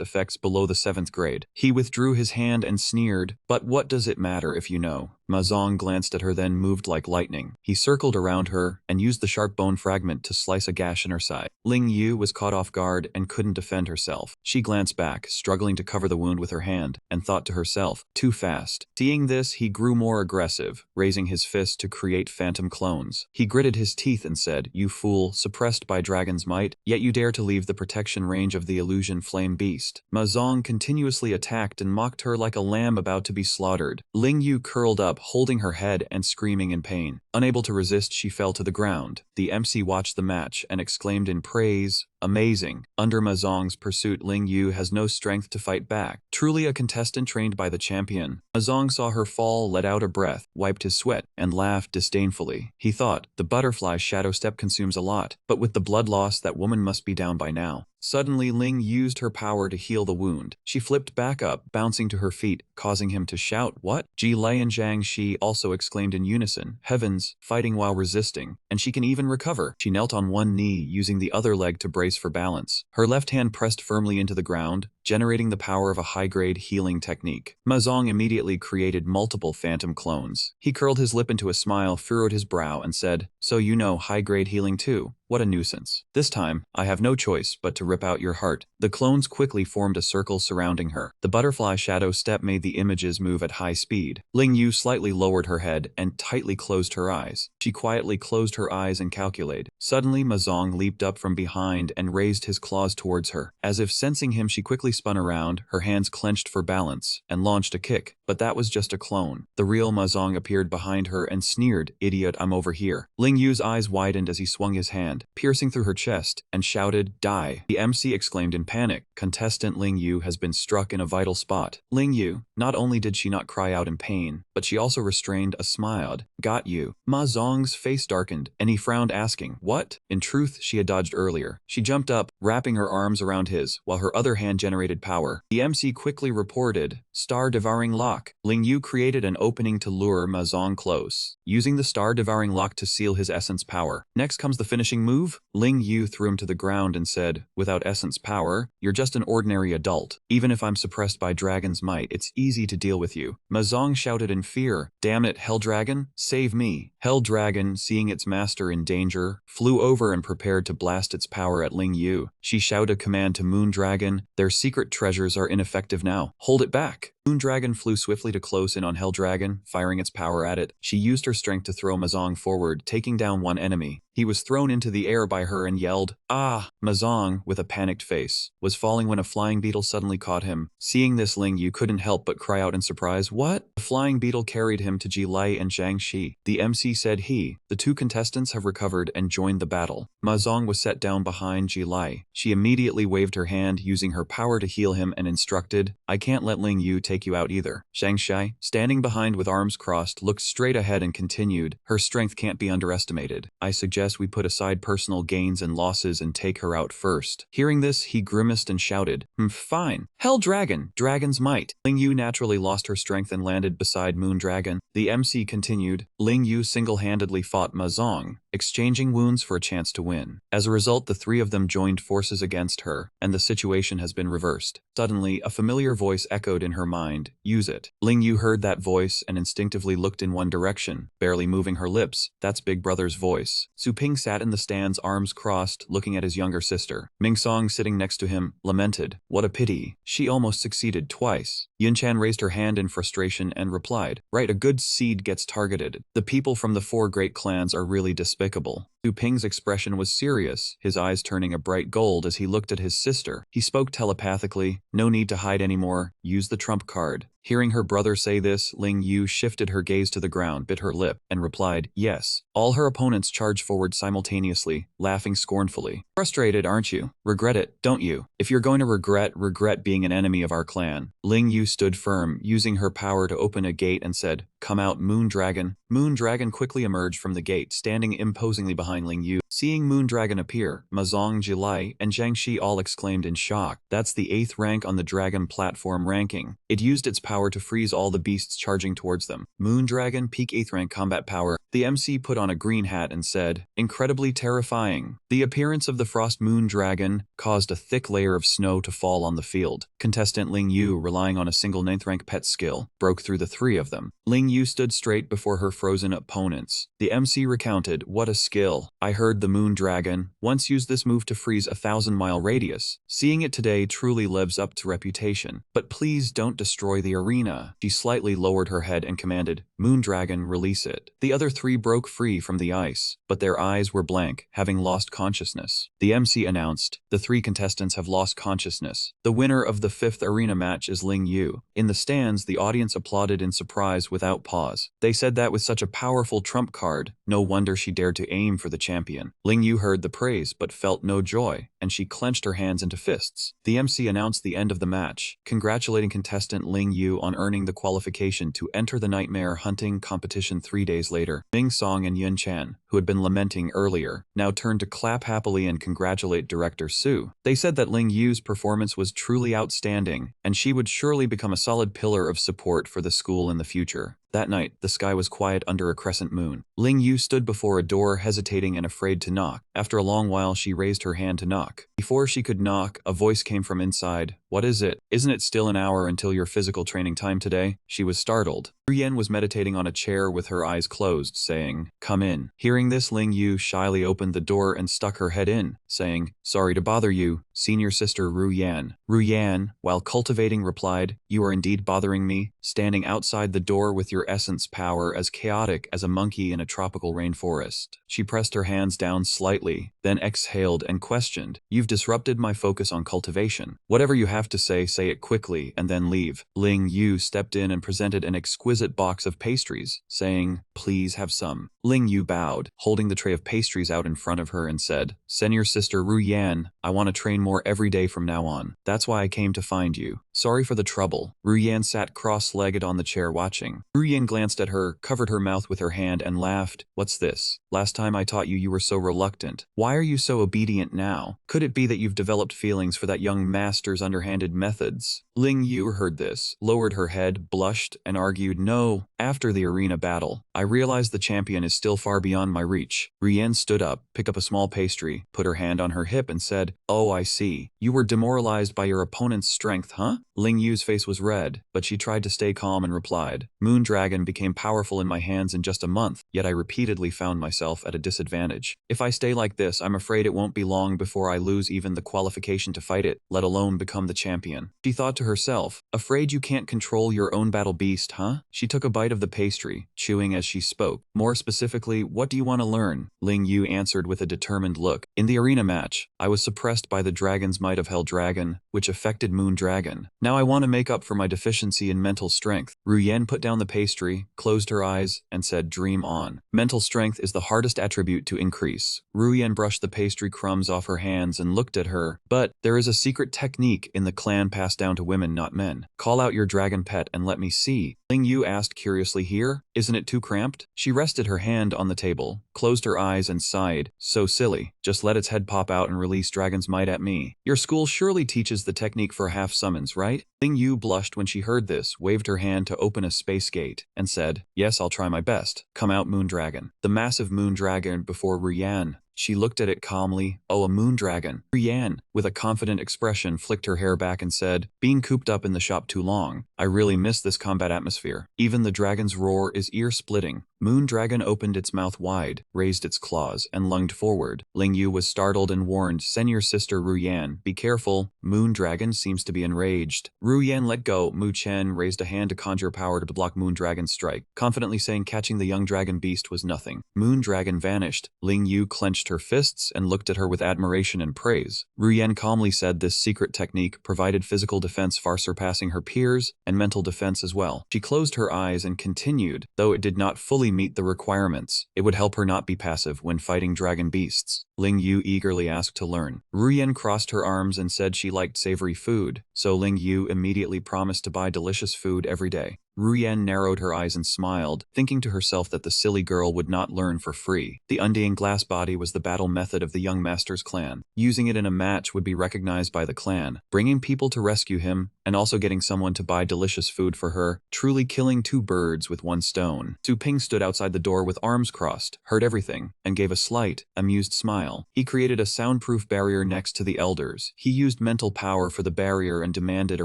effects below the 7th grade. He withdrew his hand and sneered, "But what does it matter if you know?" Ma Zong glanced at her, then moved like lightning. He circled around her and used the sharp bone fragment to slice a gash in her side. Ling Yu was caught off guard and couldn't defend herself. She glanced back, struggling to cover the wound with her hand, and thought to herself, "Too fast." Seeing this, he grew more aggressive, raising his fist to create phantom clones. He gritted his teeth and said, "You fool, suppressed by dragon's might, yet you dare to leave the protection range of the illusion flame beast." Ma Zong continuously attacked and mocked her like a lamb about to be slaughtered. Ling Yu curled up, holding her head and screaming in pain. Unable to resist, she fell to the ground. The MC watched the match and exclaimed in praise, "Amazing." Under Ma Zong's pursuit, Ling Yu has no strength to fight back. Truly a contestant trained by the champion. Ma Zong saw her fall, let out a breath, wiped his sweat, and laughed disdainfully. He thought, the butterfly shadow step consumes a lot, but with the blood loss, that woman must be down by now. Suddenly, Ling used her power to heal the wound. She flipped back up, bouncing to her feet, causing him to shout, "What?" Ji Lei and Zhang Shi also exclaimed in unison, "Heavens, fighting while resisting, and she can even recover." She knelt on one knee, using the other leg to brace for balance. Her left hand pressed firmly into the ground, generating the power of a high-grade healing technique. Ma Zong immediately created multiple phantom clones. He curled his lip into a smile, furrowed his brow, and said, "So you know high-grade healing too? What a nuisance. This time, I have no choice but to rip out your heart." The clones quickly formed a circle surrounding her. The butterfly shadow step made the images move at high speed. Ling Yu slightly lowered her head and tightly closed her eyes. She quietly closed her eyes and calculated. Suddenly, Ma Zong leaped up from behind and raised his claws towards her. As if sensing him, she quickly spun around, her hands clenched for balance, and launched a kick. But that was just a clone. The real Ma Zong appeared behind her and sneered, "Idiot, I'm over here." Ling Yu's eyes widened as he swung his hand, piercing through her chest, and shouted, "Die." The MC exclaimed in panic, "Contestant Ling Yu has been struck in a vital spot." Ling Yu, not only did she not cry out in pain, but she also restrained a smile. "Got you." Ma Zong's face darkened, and he frowned, asking, "What?" In truth, she had dodged earlier. She jumped up, wrapping her arms around his, while her other hand generated power. The MC quickly reported, "Star-devouring lock." Ling Yu created an opening to lure Ma Zong close, using the star-devouring lock to seal his essence power. Next comes the finishing move. Ling Yu threw him to the ground and said, "Without essence power, you're just an ordinary adult. Even if I'm suppressed by dragon's might, it's easy to deal with you." Ma Zong shouted in fear, "Damn it, Hell Dragon, save me." Hell Dragon, seeing its master in danger, flew over and prepared to blast its power at Ling Yu. She shouted a command to Moon Dragon, "Their secret treasures are ineffective now. Hold it back." Moon Dragon flew swiftly to close in on Hell Dragon, firing its power at it. She used her strength to throw Ma Zong forward, taking down one enemy. He was thrown into the air by her and yelled, "Ah!" Ma Zong, with a panicked face, was falling when a flying beetle suddenly caught him. Seeing this, Ling Yu couldn't help but cry out in surprise, "What?" The flying beetle carried him to Ji Lei and Zhang Shi. The MC said the two contestants have recovered and joined the battle. Ma Zong was set down behind Ji Lei. She immediately waved her hand, using her power to heal him, and instructed, "I can't let Ling Yu take you out either." Zhang Shi, standing behind with arms crossed, looked straight ahead and continued, "Her strength can't be underestimated. I suggest we put aside personal gains and losses and take her out first." Hearing this, he grimaced and shouted, "Fine. Hell Dragon, Dragon's might." Ling Yu naturally lost her strength and landed beside Moon Dragon. The MC continued. Ling Yu single-handedly fought Ma Zong, exchanging wounds for a chance to win. As a result, the three of them joined forces against her, and the situation has been reversed. Suddenly, a familiar voice echoed in her mind. Use it. Ling Yu heard that voice and instinctively looked in one direction, barely moving her lips. That's Big Brother's voice. Su Ping sat in the stands, arms crossed, looking at his younger sister. Ming Song, sitting next to him, lamented. What a pity. She almost succeeded twice. Yun Chan raised her hand in frustration and replied, right, a good seed gets targeted. The people from the four great clans are really despicable. Su Ping's expression was serious, his eyes turning a bright gold as he looked at his sister. He spoke telepathically. No need to hide anymore. Use the trump card. Hearing her brother say this, Ling Yu shifted her gaze to the ground, bit her lip, and replied, yes. All her opponents charged forward simultaneously, laughing scornfully. Frustrated, aren't you? Regret it, don't you? If you're going to regret being an enemy of our clan. Ling Yu stood firm, using her power to open a gate and said, come out, Moon Dragon. Moon Dragon quickly emerged from the gate, standing imposingly behind Ling Yu. Seeing Moon Dragon appear, Ma Zong, Jilai, and Zhang Shi all exclaimed in shock. That's the 8th rank on the Dragon platform ranking. It used its power to freeze all the beasts charging towards them. Moon Dragon, peak 8th rank combat power. The MC put on a green hat and said, incredibly terrifying. The appearance of the Frost Moon Dragon caused a thick layer of snow to fall on the field. Contestant Ling Yu, relying on a single 9th rank pet skill, broke through the three of them. Ling Yu stood straight before her frozen opponents. The MC recounted, what a skill. I heard the Moon Dragon once used this move to freeze a 1,000-mile radius. Seeing it today truly lives up to reputation. But please don't destroy the arena. She slightly lowered her head and commanded, Moon Dragon, release it. The other three broke free from the ice, but their eyes were blank, having lost consciousness. The MC announced, the three contestants have lost consciousness. The winner of the 5th arena match is Ling Yu. In the stands, the audience applauded in surprise without pause. They said that with such a powerful trump card, no wonder she dared to aim for the champion. Ling Yu heard the praise but felt no joy, and she clenched her hands into fists. The MC announced the end of the match, congratulating contestant Ling Yu on earning the qualification to enter the nightmare hunting competition 3 days later. Ming Song and Yun Chan, who had been lamenting earlier, now turned to clap happily and congratulate director Su. They said that Ling Yu's performance was truly outstanding, and she would surely become a solid pillar of support for the school in the future. That night, the sky was quiet under a crescent moon. Ling Yu stood before a door, hesitating and afraid to knock. After a long while, she raised her hand to knock. Before she could knock, a voice came from inside. What is it? Isn't it still an hour until your physical training time today? She was startled. Ru Yan was meditating on a chair with her eyes closed, saying, come in. Hearing this, Ling Yu shyly opened the door and stuck her head in, saying, sorry to bother you, senior sister Ru Yan. Ru Yan, while cultivating, replied, you are indeed bothering me, standing outside the door with your essence power as chaotic as a monkey in a tropical rainforest. She pressed her hands down slightly, then exhaled and questioned, you've disrupted my focus on cultivation. Whatever you have to say it quickly and then leave. Ling Yu stepped in and presented an exquisite box of pastries, saying, please have some. Ling Yu bowed, holding the tray of pastries out in front of her and said, senior sister Ru Yan, I want to train more every day from now on. That's why I came to find you. Sorry for the trouble. Ru Yan sat cross-legged on the chair watching. Ru Yan glanced at her, covered her mouth with her hand and laughed. What's this? Last time I taught you, you were so reluctant. Why are you so obedient now? Could it be that you've developed feelings for that young master's underhanded methods? Ling Yu heard this, lowered her head, blushed, and argued, no. After the arena battle, I realized the champion is still far beyond my reach. Ru Yan stood up, picked up a small pastry, put her hand on her hip and said, oh, I see. You were demoralized by your opponent's strength, huh? Ling Yu's face was red, but she tried to stay calm and replied, Moon Dragon became powerful in my hands in just a month, yet I repeatedly found myself at a disadvantage. If I stay like this, I'm afraid it won't be long before I lose even the qualification to fight it, let alone become the champion. She thought to herself, afraid you can't control your own battle beast, huh? She took a bite of the pastry, chewing as she spoke. More specifically, what do you want to learn? Ling Yu answered with a determined look. In the arena match, I was suppressed by the dragon's might of Hell Dragon, which affected Moon Dragon. Now I want to make up for my deficiency in mental strength. Ru Yan put down the pastry, closed her eyes, and said, dream on. Mental strength is the hardest attribute to increase. Ru Yan brushed the pastry crumbs off her hands and looked at her. But there is a secret technique in the clan passed down to women, not men. Call out your dragon pet and let me see. Ling Yu asked curiously. seriously here? Isn't it too cramped? She rested her hand on the table, closed her eyes and sighed. So silly. Just let its head pop out and release dragon's might at me. Your school surely teaches the technique for half summons, right? Ling Yu blushed when she heard this, waved her hand to open a space gate, and said, yes, I'll try my best. Come out, moon dragon. The massive moon dragon before Ruyan. She looked at it calmly. Oh, a moon dragon. Ruyan, with a confident expression, flicked her hair back and said, being cooped up in the shop too long, I really miss this combat atmosphere. Even the dragon's roar is ear-splitting. Moon Dragon opened its mouth wide, raised its claws, and lunged forward. Ling Yu was startled and warned, send your sister Ruyan, be careful. Moon Dragon seems to be enraged. Ruyan let go. Mu Chen raised a hand to conjure power to block Moon Dragon's strike, confidently saying catching the young dragon beast was nothing. Moon Dragon vanished. Ling Yu clenched her fists and looked at her with admiration and praise. Ruyan calmly said this secret technique provided physical defense far surpassing her peers, and mental defense as well. She closed her eyes and continued, though it did not fully meet the requirements. It would help her not be passive when fighting dragon beasts. Ling Yu eagerly asked to learn. Ruyan crossed her arms and said she liked savory food, so Ling Yu immediately promised to buy delicious food every day. Ruyan narrowed her eyes and smiled, thinking to herself that the silly girl would not learn for free. The undying glass body was the battle method of the young master's clan. Using it in a match would be recognized by the clan, bringing people to rescue him, and also getting someone to buy delicious food for her, truly killing two birds with one stone. Su Ping stood outside the door with arms crossed, heard everything, and gave a slight, amused smile. He created a soundproof barrier next to the elders. He used mental power for the barrier and demanded a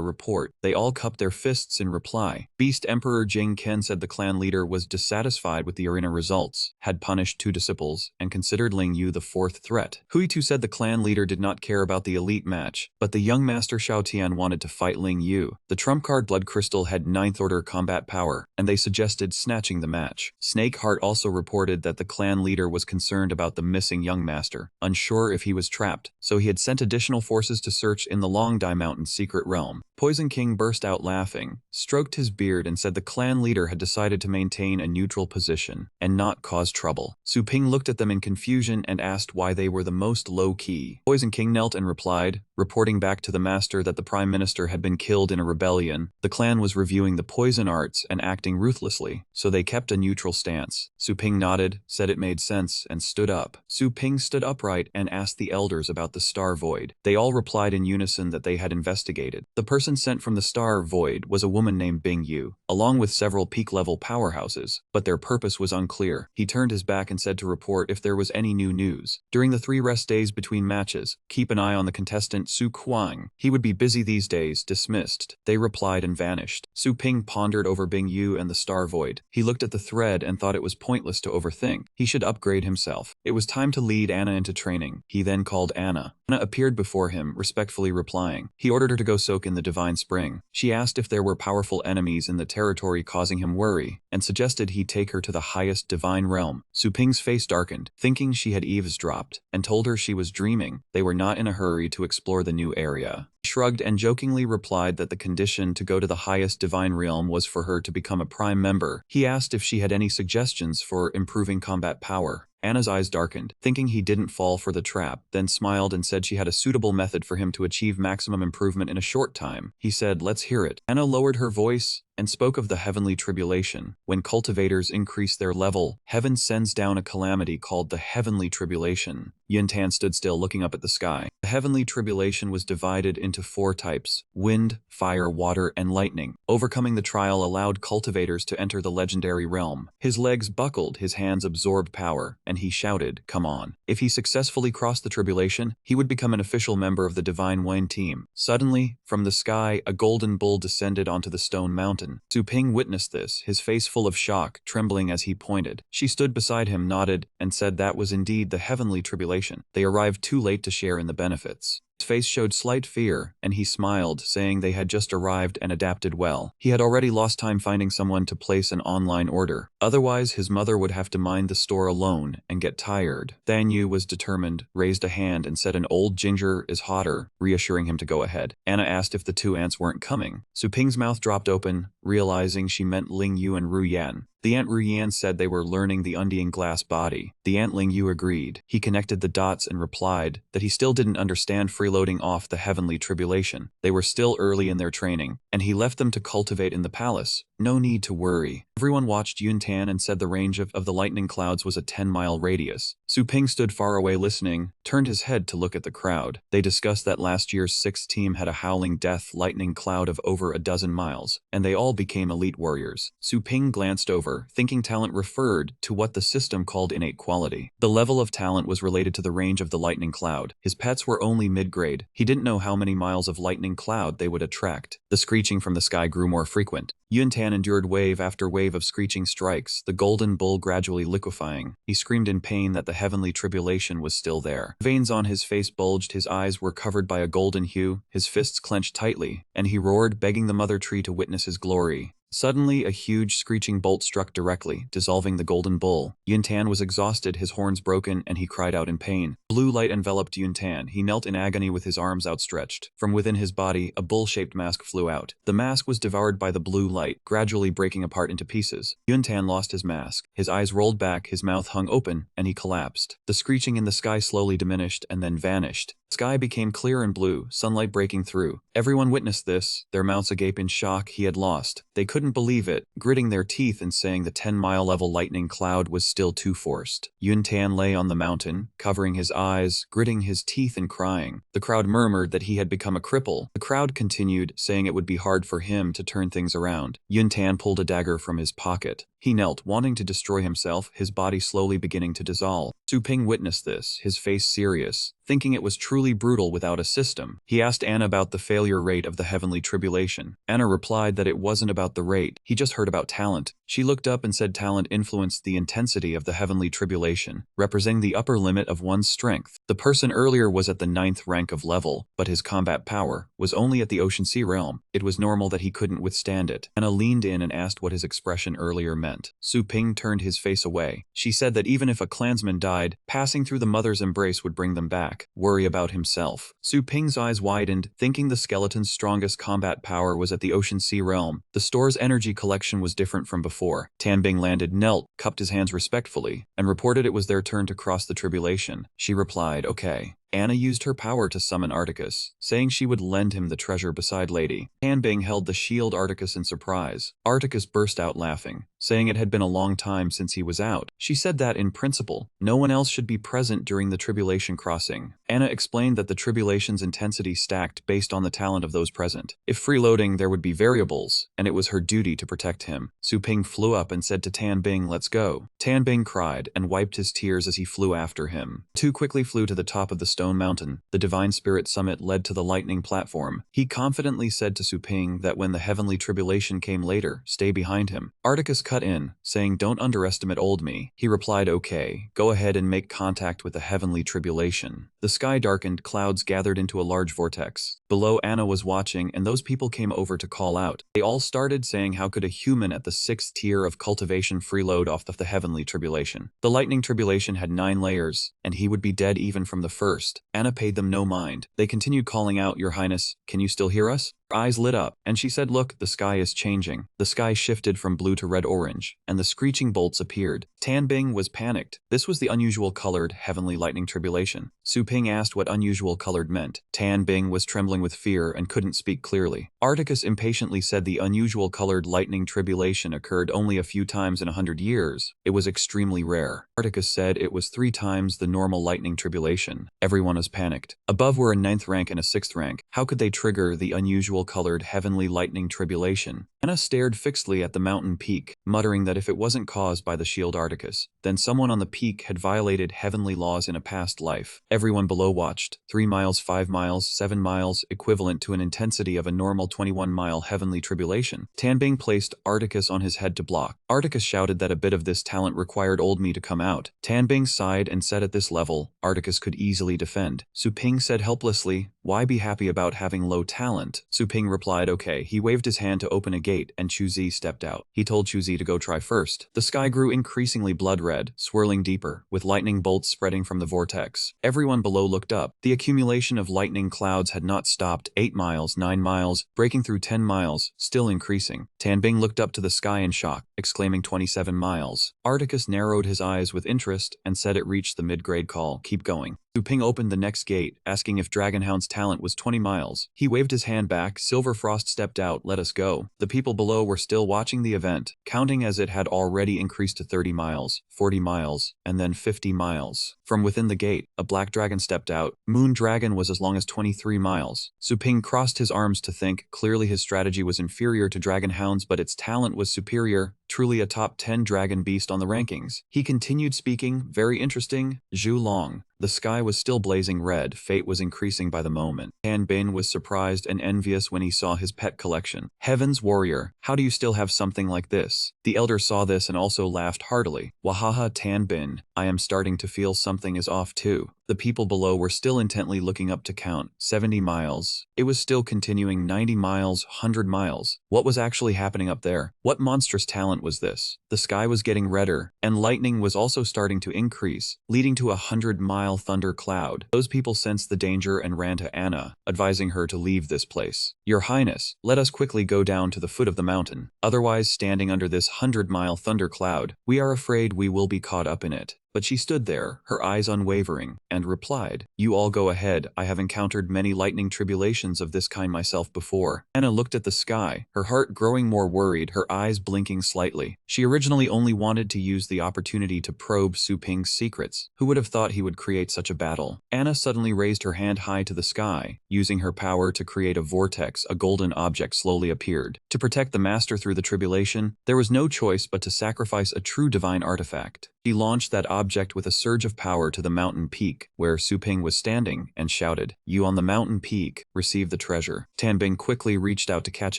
report. They all cupped their fists in reply. Beast Emperor Jing Ken said the clan leader was dissatisfied with the arena results, had punished two disciples, and considered Ling Yu the fourth threat. Hui Tu said the clan leader did not care about the elite match, but the young master Xiao Tian wanted to fight Ling Yu. The trump card Blood Crystal had 9th order combat power, and they suggested snatching the match. Snake Heart also reported that the clan leader was concerned about the missing young master, unsure if he was trapped, so he had sent additional forces to search in the Longdai Mountain's secret realm. Poison King burst out laughing, stroked his beard and said the clan leader had decided to maintain a neutral position and not cause trouble. Su Ping looked at them in confusion and asked why they were the most low-key. Poison King knelt and replied, reporting back to the master that the prime minister had been killed in a rebellion. The clan was reviewing the poison arts and acting ruthlessly, so they kept a neutral stance. Su Ping nodded, said it made sense, and stood up. Su Ping stood upright and asked the elders about the Star Void. They all replied in unison that they had investigated. The person sent from the Star Void was a woman named Bing Yu, along with several peak-level powerhouses, but their purpose was unclear. He turned his back and said to report if there was any new news. During the 3 rest days between matches, keep an eye on the contestant Su Kuang. He would be busy these days. Dismissed. They replied and vanished. Su Ping pondered over Bing Yu and the Star Void. He looked at the thread and thought it was pointless to overthink. He should upgrade himself. It was time to lead Anna into training. He then called Anna. Anna appeared before him, respectfully replying. He ordered her to go soak in the divine spring. She asked if there were powerful enemies in the territory causing him worry, and suggested he take her to the highest divine realm. Su Ping's face darkened, thinking she had eavesdropped, and told her she was dreaming. They were not in a hurry to explore the new area. He shrugged and jokingly replied that the condition to go to the highest divine realm was for her to become a prime member. He asked if she had any suggestions for improving combat power. Anna's eyes darkened, thinking he didn't fall for the trap, then smiled and said she had a suitable method for him to achieve maximum improvement in a short time. He said, let's hear it. Anna lowered her voice and spoke of the heavenly tribulation. When cultivators increase their level, heaven sends down a calamity called the heavenly tribulation. Yuntan stood still looking up at the sky. The heavenly tribulation was divided into 4 types: wind, fire, water, and lightning. Overcoming the trial allowed cultivators to enter the legendary realm. His legs buckled, his hands absorbed power, and he shouted, come on. If he successfully crossed the tribulation, he would become an official member of the Divine Wine team. Suddenly, from the sky, a golden bull descended onto the stone mountain. Su Ping witnessed this, his face full of shock, trembling as he pointed. She stood beside him, nodded, and said that was indeed the heavenly tribulation. They arrived too late to share in the benefits. His face showed slight fear, and he smiled, saying they had just arrived and adapted well. He had already lost time finding someone to place an online order. Otherwise, his mother would have to mind the store alone and get tired. Than Yu was determined, raised a hand and said an old ginger is hotter, reassuring him to go ahead. Anna asked if the 2 ants weren't coming. Su Ping's mouth dropped open, realizing she meant Ling Yu and Ruyan. The Ant Ruyan said they were learning the Undying Glass Body. The Antling Yu agreed. He connected the dots and replied that he still didn't understand freeloading off the heavenly tribulation. They were still early in their training, and he left them to cultivate in the palace. No need to worry. Everyone watched Yuntan and said the range of the lightning clouds was a 10-mile radius. Su Ping stood far away listening, turned his head to look at the crowd. They discussed that last year's 6th team had a howling death lightning cloud of over a dozen miles, and they all became elite warriors. Su Ping glanced over, thinking talent referred to what the system called innate quality. The level of talent was related to the range of the lightning cloud. His pets were only mid-grade. He didn't know how many miles of lightning cloud they would attract. The screeching from the sky grew more frequent. Yuntan endured wave after wave of screeching strikes, the golden bull gradually liquefying. He screamed in pain that the heavenly tribulation was still there. Veins on his face bulged, his eyes were covered by a golden hue, his fists clenched tightly, and he roared, begging the mother tree to witness his glory. Suddenly, a huge screeching bolt struck directly, dissolving the golden bull. Yuntan was exhausted, his horns broken, and he cried out in pain. Blue light enveloped Yuntan. He knelt in agony with his arms outstretched. From within his body, a bull-shaped mask flew out. The mask was devoured by the blue light, gradually breaking apart into pieces. Yuntan lost his mask. His eyes rolled back, his mouth hung open, and he collapsed. The screeching in the sky slowly diminished and then vanished. The sky became clear and blue, sunlight breaking through. Everyone witnessed this, their mouths agape in shock. He had lost. They couldn't believe it, gritting their teeth and saying the 10-mile level lightning cloud was still too forced. Yuntan lay on the mountain, covering his eyes, gritting his teeth and crying. The crowd murmured that he had become a cripple. The crowd continued, saying it would be hard for him to turn things around. Yuntan pulled a dagger from his pocket. He knelt, wanting to destroy himself, his body slowly beginning to dissolve. Su Ping witnessed this, his face serious, thinking it was truly brutal without a system. He asked Anna about the failure rate of the heavenly tribulation. Anna replied that it wasn't about the rate, he just heard about talent. She looked up and said talent influenced the intensity of the heavenly tribulation, representing the upper limit of one's strength. The person earlier was at the 9th rank of level, but his combat power was only at the Ocean Sea realm. It was normal that he couldn't withstand it. Anna leaned in and asked what his expression earlier meant. Su Ping turned his face away. She said that even if a clansman died, passing through the mother's embrace would bring them back. Worry about himself. Su Ping's eyes widened, thinking the skeleton's strongest combat power was at the Ocean Sea realm. The store's energy collection was different from before. Tan Bing landed, knelt, cupped his hands respectfully, and reported it was their turn to cross the tribulation. She replied, okay. Anna used her power to summon Articus, saying she would lend him the treasure beside Lady. Tan Bing held the shield Articus in surprise. Articus burst out laughing, saying it had been a long time since he was out. She said that, in principle, no one else should be present during the tribulation crossing. Anna explained that the tribulation's intensity stacked based on the talent of those present. If freeloading, there would be variables, and it was her duty to protect him. Su Ping flew up and said to Tan Bing, let's go. Tan Bing cried and wiped his tears as he flew after him. Two quickly flew to the top of the stone mountain. The Divine Spirit Summit led to the lightning platform. He confidently said to Su Ping that when the heavenly tribulation came later, stay behind him. Articus cut in, saying don't underestimate old me. He replied, okay, go ahead and make contact with the heavenly tribulation. The sky darkened, clouds gathered into a large vortex. Below, Anna was watching, and those people came over to call out. They all started saying how could a human at the 6th tier of cultivation freeload off of the heavenly tribulation. The lightning tribulation had 9 layers, and he would be dead even from the first. Anna paid them no mind. They continued calling out, Your Highness, can you still hear us? Her eyes lit up, and she said, look, the sky is changing. The sky shifted from blue to red-orange, and the screeching bolts appeared. Tan Bing was panicked. This was the unusual colored heavenly lightning tribulation. Su Ping asked what unusual colored meant. Tan Bing was trembling with fear and couldn't speak clearly. Articus impatiently said the unusual colored lightning tribulation occurred only a few times in 100 years. It was extremely rare. Articus said it was 3 times the normal lightning tribulation. Everyone was panicked. Above were a 9th rank and a 6th rank. How could they trigger the unusual colored heavenly lightning tribulation? Anna stared fixedly at the mountain peak, muttering that if it wasn't caused by the shield Articus, then someone on the peak had violated heavenly laws in a past life. Everyone below watched. 3 miles, 5 miles, 7 miles, equivalent to an intensity of a normal 21-mile heavenly tribulation. Tan Bing placed Articus on his head to block. Articus shouted that a bit of this talent required old me to come out. Tan Bing sighed and said at this level, Articus could easily defend. Su Ping said helplessly, why be happy about having low talent? Su Ping replied, okay. He waved his hand to open a gate gate and Chuzi stepped out. He told Chuzi to go try first. The sky grew increasingly blood-red, swirling deeper, with lightning bolts spreading from the vortex. Everyone below looked up. The accumulation of lightning clouds had not stopped. 8 miles, 9 miles, breaking through 10 miles, still increasing. Tanbing looked up to the sky in shock, exclaiming 27 miles. Articus narrowed his eyes with interest and said it reached the mid-grade call. Keep going. Su Ping opened the next gate, asking if Dragonhound's talent was 20 miles. He waved his hand back. Silver Frost stepped out. Let us go. The people below were still watching the event, counting as it had already increased to 30 miles, 40 miles, and then 50 miles. From within the gate, a black dragon stepped out. Moon Dragon was as long as 23 miles. Su Ping crossed his arms to think. Clearly his strategy was inferior to Dragonhound's, but its talent was superior. Truly a top 10 dragon beast on the rankings. He continued speaking. Very interesting. Zhu Long. The sky was still blazing red. Fate was increasing by the moment. Tan Bin was surprised and envious when he saw his pet collection. Heavens, warrior, how do you still have something like this? The elder saw this and also laughed heartily. Wahaha, Tan Bin, I am starting to feel something is off too. The people below were still intently looking up to count. 70 miles. It was still continuing. 90 miles, 100 miles. What was actually happening up there? What monstrous talent was this? The sky was getting redder, and lightning was also starting to increase, leading to a 100-mile thunder cloud. Those people sensed the danger and ran to Anna, advising her to leave this place. Your Highness, let us quickly go down to the foot of the mountain. Otherwise, standing under this 100-mile thunder cloud, we are afraid we will be caught up in it. But she stood there, her eyes unwavering, and replied, You all go ahead. I have encountered many lightning tribulations of this kind myself before. Anna looked at the sky, her heart growing more worried, her eyes blinking slightly. She originally only wanted to use the opportunity to probe Su Ping's secrets. Who would have thought he would create such a battle? Anna suddenly raised her hand high to the sky. Using her power to create a vortex, a golden object slowly appeared. To protect the master through the tribulation, there was no choice but to sacrifice a true divine artifact. She launched that object with a surge of power to the mountain peak, where Su Ping was standing, and shouted, You on the mountain peak, receive the treasure. Tan Bing quickly reached out to catch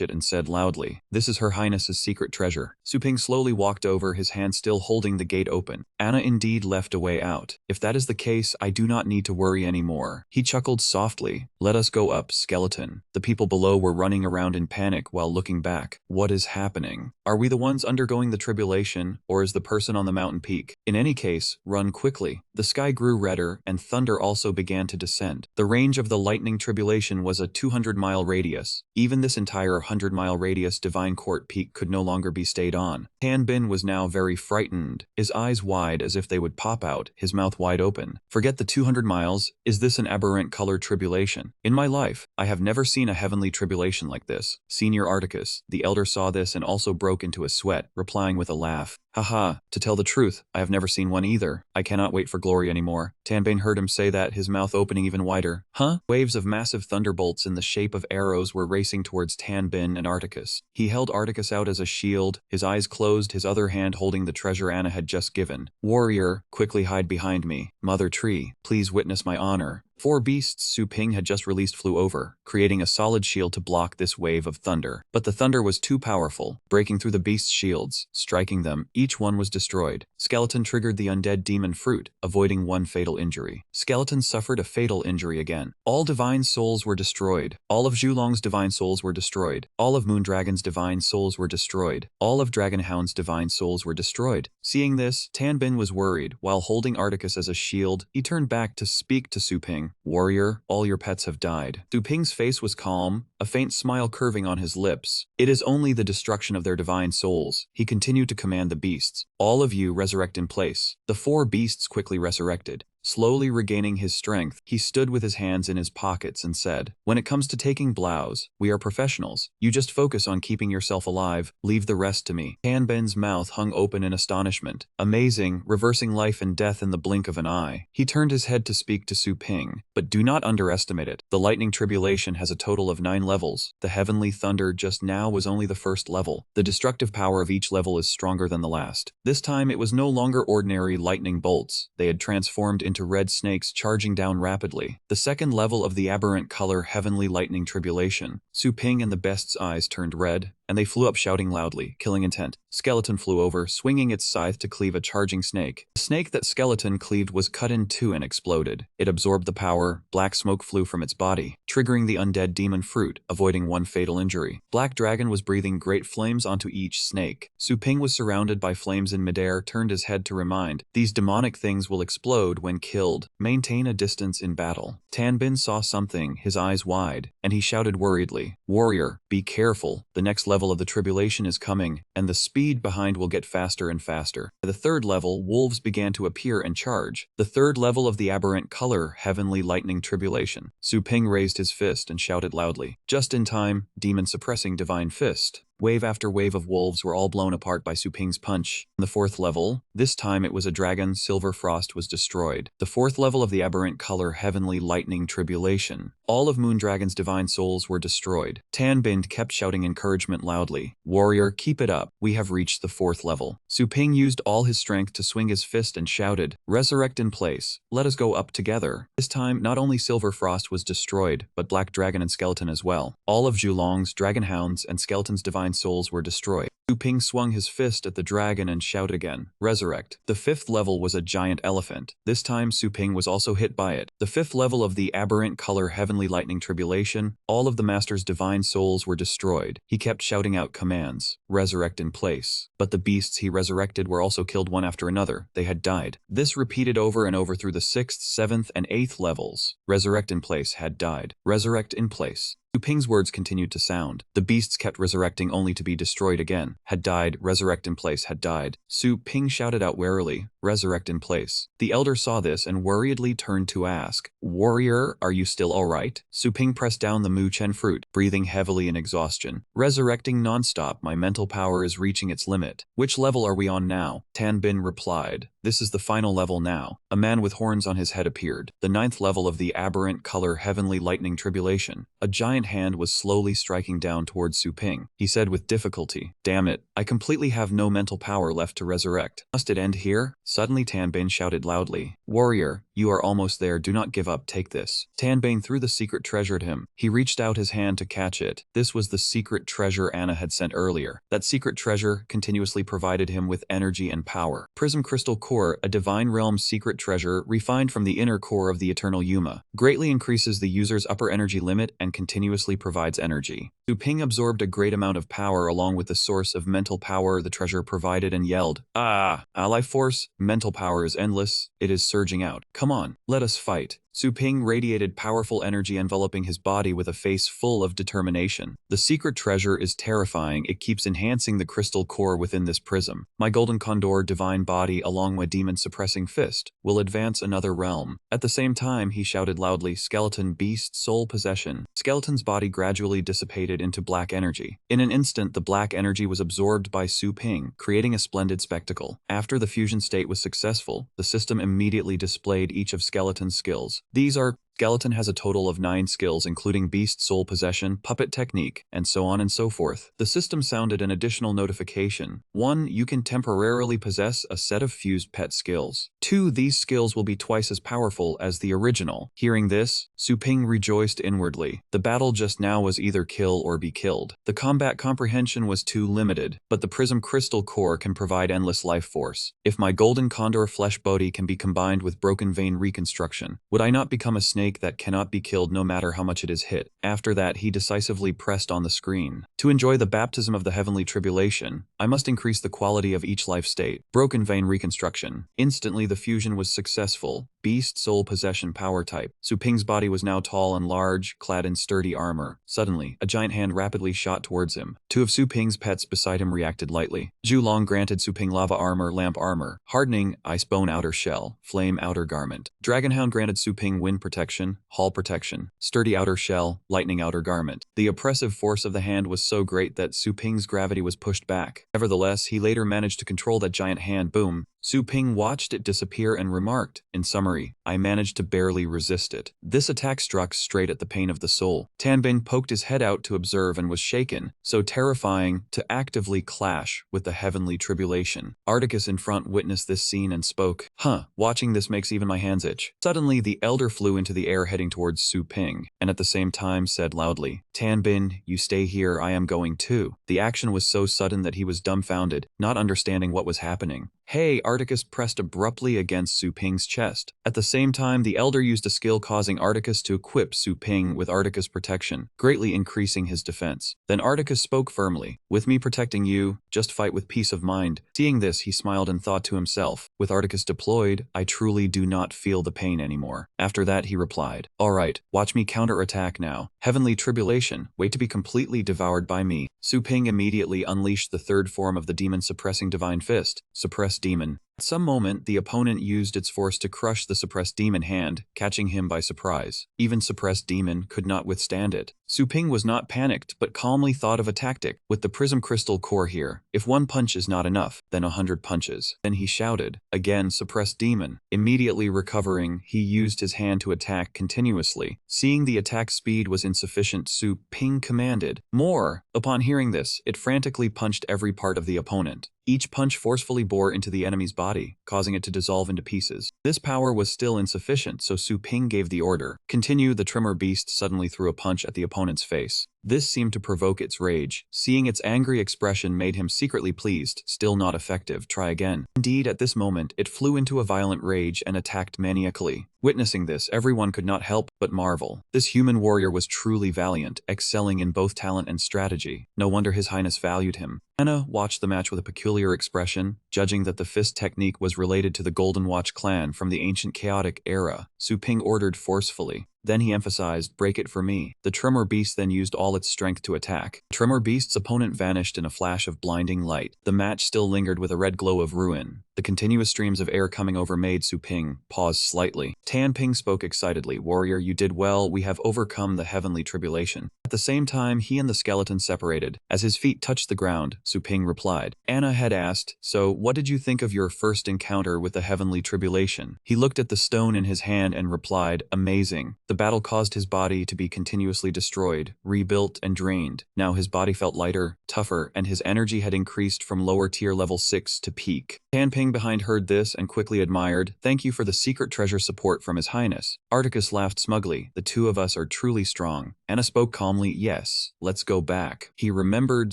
it and said loudly, This is Her Highness's secret treasure. Su Ping slowly walked over, his hand still holding the gate open. Anna indeed left a way out. If that is the case, I do not need to worry anymore. He chuckled softly. Let us go up, skeleton. The people below were running around in panic while looking back. What is happening? Are we the ones undergoing the tribulation, or is the person on the mountain peak? In any case, run quickly. The sky grew redder, and thunder also began to descend. The range of the lightning tribulation was a 200-mile radius. Even this entire 100-mile radius Divine Court Peak could no longer be stayed on. Tan Bin was now very frightened, his eyes wide as if they would pop out, his mouth wide open. Forget the 200 miles, is this an aberrant color tribulation? In my life, I have never seen a heavenly tribulation like this. Senior Articus, the elder saw this and also broke into a sweat, replying with a laugh. Haha, to tell the truth, I have never seen one either. I cannot wait for glory anymore. Tanbane heard him say that, his mouth opening even wider. Huh? Waves of massive thunderbolts in the shape of arrows were racing towards Tanbin and Articus. He held Articus out as a shield, his eyes closed, his other hand holding the treasure Anna had just given. Warrior, quickly hide behind me. Mother Tree, please witness my honor. 4 beasts Su Ping had just released flew over, creating a solid shield to block this wave of thunder. But the thunder was too powerful, breaking through the beasts' shields, striking them. Each one was destroyed. Skeleton triggered the undead demon fruit, avoiding one fatal injury. Skeleton suffered a fatal injury again. All divine souls were destroyed. All of Zhulong's divine souls were destroyed. All of Moondragon's divine souls were destroyed. All of Dragonhound's divine souls were destroyed. Seeing this, Tanbin was worried. While holding Articus as a shield, he turned back to speak to Su Ping. Warrior, all your pets have died. Su Ping's face was calm, a faint smile curving on his lips. It is only the destruction of their divine souls. He continued to command the beasts. All of you resurrect in place. The 4 beasts quickly resurrected. Slowly regaining his strength, he stood with his hands in his pockets and said, When it comes to taking blows, we are professionals. You just focus on keeping yourself alive, leave the rest to me. Tanben's mouth hung open in astonishment. Amazing, reversing life and death in the blink of an eye. He turned his head to speak to Su Ping, but do not underestimate it. The lightning tribulation has a total of 9 levels. The heavenly thunder just now was only the first level. The destructive power of each level is stronger than the last. This time it was no longer ordinary lightning bolts. They had transformed into red snakes charging down rapidly. The second level of the aberrant color heavenly lightning tribulation. Su Ping and the best's eyes turned red, and they flew up shouting loudly, killing intent. Skeleton flew over, swinging its scythe to cleave a charging snake. The snake that Skeleton cleaved was cut in two and exploded. It absorbed the power. Black smoke flew from its body, triggering the undead demon fruit, avoiding one fatal injury. Black Dragon was breathing great flames onto each snake. Su Ping was surrounded by flames in midair, turned his head to remind, these demonic things will explode when killed. Maintain a distance in battle. Tan Bin saw something, his eyes wide, and he shouted worriedly, warrior, be careful. The next level of the tribulation is coming, and the speed behind will get faster and faster. At the third level, wolves began to appear and charge. The third level of the aberrant color, heavenly lightning tribulation. Su Ping raised his fist and shouted loudly. Just in time, demon suppressing divine fist. Wave after wave of wolves were all blown apart by Su Ping's punch. On the fourth level, this time it was a dragon, Silver Frost was destroyed. The fourth level of the aberrant color, heavenly lightning tribulation. All of Moondragon's divine souls were destroyed. Tan Bin kept shouting encouragement loudly. Warrior, keep it up. We have reached the fourth level. Su Ping used all his strength to swing his fist and shouted, resurrect in place. Let us go up together. This time, not only Silver Frost was destroyed, but Black Dragon and Skeleton as well. All of Julong's, Dragon Hound's, and Skeleton's divine souls were destroyed. Su Ping swung his fist at the dragon and shouted again, resurrect. The fifth level was a giant elephant. This time Su Ping was also hit by it. The fifth level of the aberrant color heavenly lightning tribulation, all of the master's divine souls were destroyed. He kept shouting out commands, resurrect in place. But the beasts he resurrected were also killed one after another. They had died. This repeated over and over through the 6th, 7th, and 8th levels. Resurrect in place had died. Resurrect in place. Su Ping's words continued to sound. The beasts kept resurrecting only to be destroyed again. Had died, resurrect in place had died. Su Ping shouted out warily, resurrect in place. The elder saw this and worriedly turned to ask, warrior, are you still alright? Su Ping pressed down the Mu Chen fruit, breathing heavily in exhaustion. Resurrecting non-stop, my mental power is reaching its limit. Which level are we on now? Tan Bin replied, this is the final level now. A man with horns on his head appeared. The 9th level of the aberrant color heavenly lightning tribulation. A giant hand was slowly striking down towards Su Ping. He said with difficulty, damn it, I completely have no mental power left to resurrect. Must it end here? Suddenly Tan Bin shouted loudly, warrior, you are almost there, do not give up, take this. Tan Bin threw the secret treasure at him. He reached out his hand to catch it. This was the secret treasure Anna had sent earlier. That secret treasure continuously provided him with energy and power. Prism Crystal Core, a divine realm secret treasure refined from the inner core of the eternal Yuma, greatly increases the user's upper energy limit and continuously provides energy. Su Ping absorbed a great amount of power along with the source of mental power the treasure provided and yelled, ah, ally force, mental power is endless, it is surging out. Come on, let us fight. Su Ping radiated powerful energy enveloping his body with a face full of determination. The secret treasure is terrifying, it keeps enhancing the crystal core within this prism. My golden condor divine body along with demon suppressing fist will advance another realm. At the same time he shouted loudly, skeleton beast soul possession. Skeleton's body gradually dissipated into black energy. In an instant the black energy was absorbed by Su Ping, creating a splendid spectacle. After the fusion state was successful, the system immediately displayed each of Skeleton's skills. These are Skeleton has a total of 9 skills including Beast Soul Possession, Puppet Technique, and so on and so forth. The system sounded an additional notification. 1. You can temporarily possess a set of fused pet skills. 2. These skills will be twice as powerful as the original. Hearing this, Su Ping rejoiced inwardly. The battle just now was either kill or be killed. The combat comprehension was too limited, but the Prism Crystal Core can provide endless life force. If my Golden Condor Flesh Body can be combined with Broken Vein Reconstruction, would I not become a snake that cannot be killed no matter how much it is hit? After that he decisively pressed on the screen. To enjoy the baptism of the heavenly tribulation, I must increase the quality of each life state. Broken Vein Reconstruction. Instantly the fusion was successful. Beast Soul Possession Power Type. Su Ping's body was now tall and large, clad in sturdy armor. Suddenly, a giant hand rapidly shot towards him. 2 of Su Ping's pets beside him reacted lightly. Julong granted Su Ping Lava Armor, Lamp Armor, Hardening, Ice Bone Outer Shell, Flame Outer Garment. Dragonhound granted Su Ping Wind Protection, Hall Protection, Sturdy Outer Shell, Lightning Outer Garment. The oppressive force of the hand was so great that Su Ping's gravity was pushed back. Nevertheless, he later managed to control that giant hand. Boom. Su Ping watched it disappear and remarked, in summary, I managed to barely resist it. This attack struck straight at the pain of the soul. Tanbing poked his head out to observe and was shaken, so terrifying to actively clash with the heavenly tribulation. Articus in front witnessed this scene and spoke, watching this makes even my hands itch. Suddenly, the elder flew into the air heading towards Su Ping, and at the same time said loudly, Tanbin, you stay here, I am going too. The action was so sudden that he was dumbfounded, not understanding what was happening. Hey, Articus pressed abruptly against Su Ping's chest. At the same time, the elder used a skill causing Articus to equip Su Ping with Articus protection, greatly increasing his defense. Then Articus spoke firmly, with me protecting you, just fight with peace of mind. Seeing this, he smiled and thought to himself, with Articus deployed, I truly do not feel the pain anymore. After that, he replied, alright, watch me counterattack now. Heavenly tribulation, wait to be completely devoured by me. Su Ping immediately unleashed the third form of the demon-suppressing divine fist, Suppress Demon. At some moment, the opponent used its force to crush the Suppressed Demon hand, catching him by surprise. Even Suppressed Demon could not withstand it. Su Ping was not panicked, but calmly thought of a tactic. With the Prism Crystal core here, if one punch is not enough, then 100 punches. Then he shouted, again Suppressed Demon. Immediately recovering, he used his hand to attack continuously. Seeing the attack speed was insufficient, Su Ping commanded, more. Upon hearing this, it frantically punched every part of the opponent. Each punch forcefully bore into the enemy's body, causing it to dissolve into pieces. This power was still insufficient, so Su Ping gave the order. Continue. The Tremor Beast suddenly threw a punch at the opponent's face. This seemed to provoke its rage. Seeing its angry expression made him secretly pleased. Still not effective. Try again. Indeed, at this moment, it flew into a violent rage and attacked maniacally. Witnessing this, everyone could not help but marvel. This human warrior was truly valiant, excelling in both talent and strategy. No wonder His Highness valued him. Anna watched the match with a peculiar expression, judging that the fist technique was related to the Golden Watch clan from the ancient chaotic era. Su Ping ordered forcefully. Then he emphasized, break it for me. The Tremor Beast then used all its strength to attack. Tremor Beast's opponent vanished in a flash of blinding light. The match still lingered with a red glow of ruin. The continuous streams of air coming over made Su Ping pause slightly. Tan Ping spoke excitedly, warrior, you did well, we have overcome the heavenly tribulation. At the same time, he and the skeleton separated. As his feet touched the ground, Su Ping replied. Anna had asked, so what did you think of your first encounter with the heavenly tribulation? He looked at the stone in his hand and replied, amazing. The battle caused his body to be continuously destroyed, rebuilt, and drained. Now his body felt lighter, tougher, and his energy had increased from lower tier level 6 to peak. Tan Ping behind heard this and quickly admired, thank you for the secret treasure support from His Highness. Articus laughed smugly, the two of us are truly strong. Anna spoke calmly, yes, let's go back. He remembered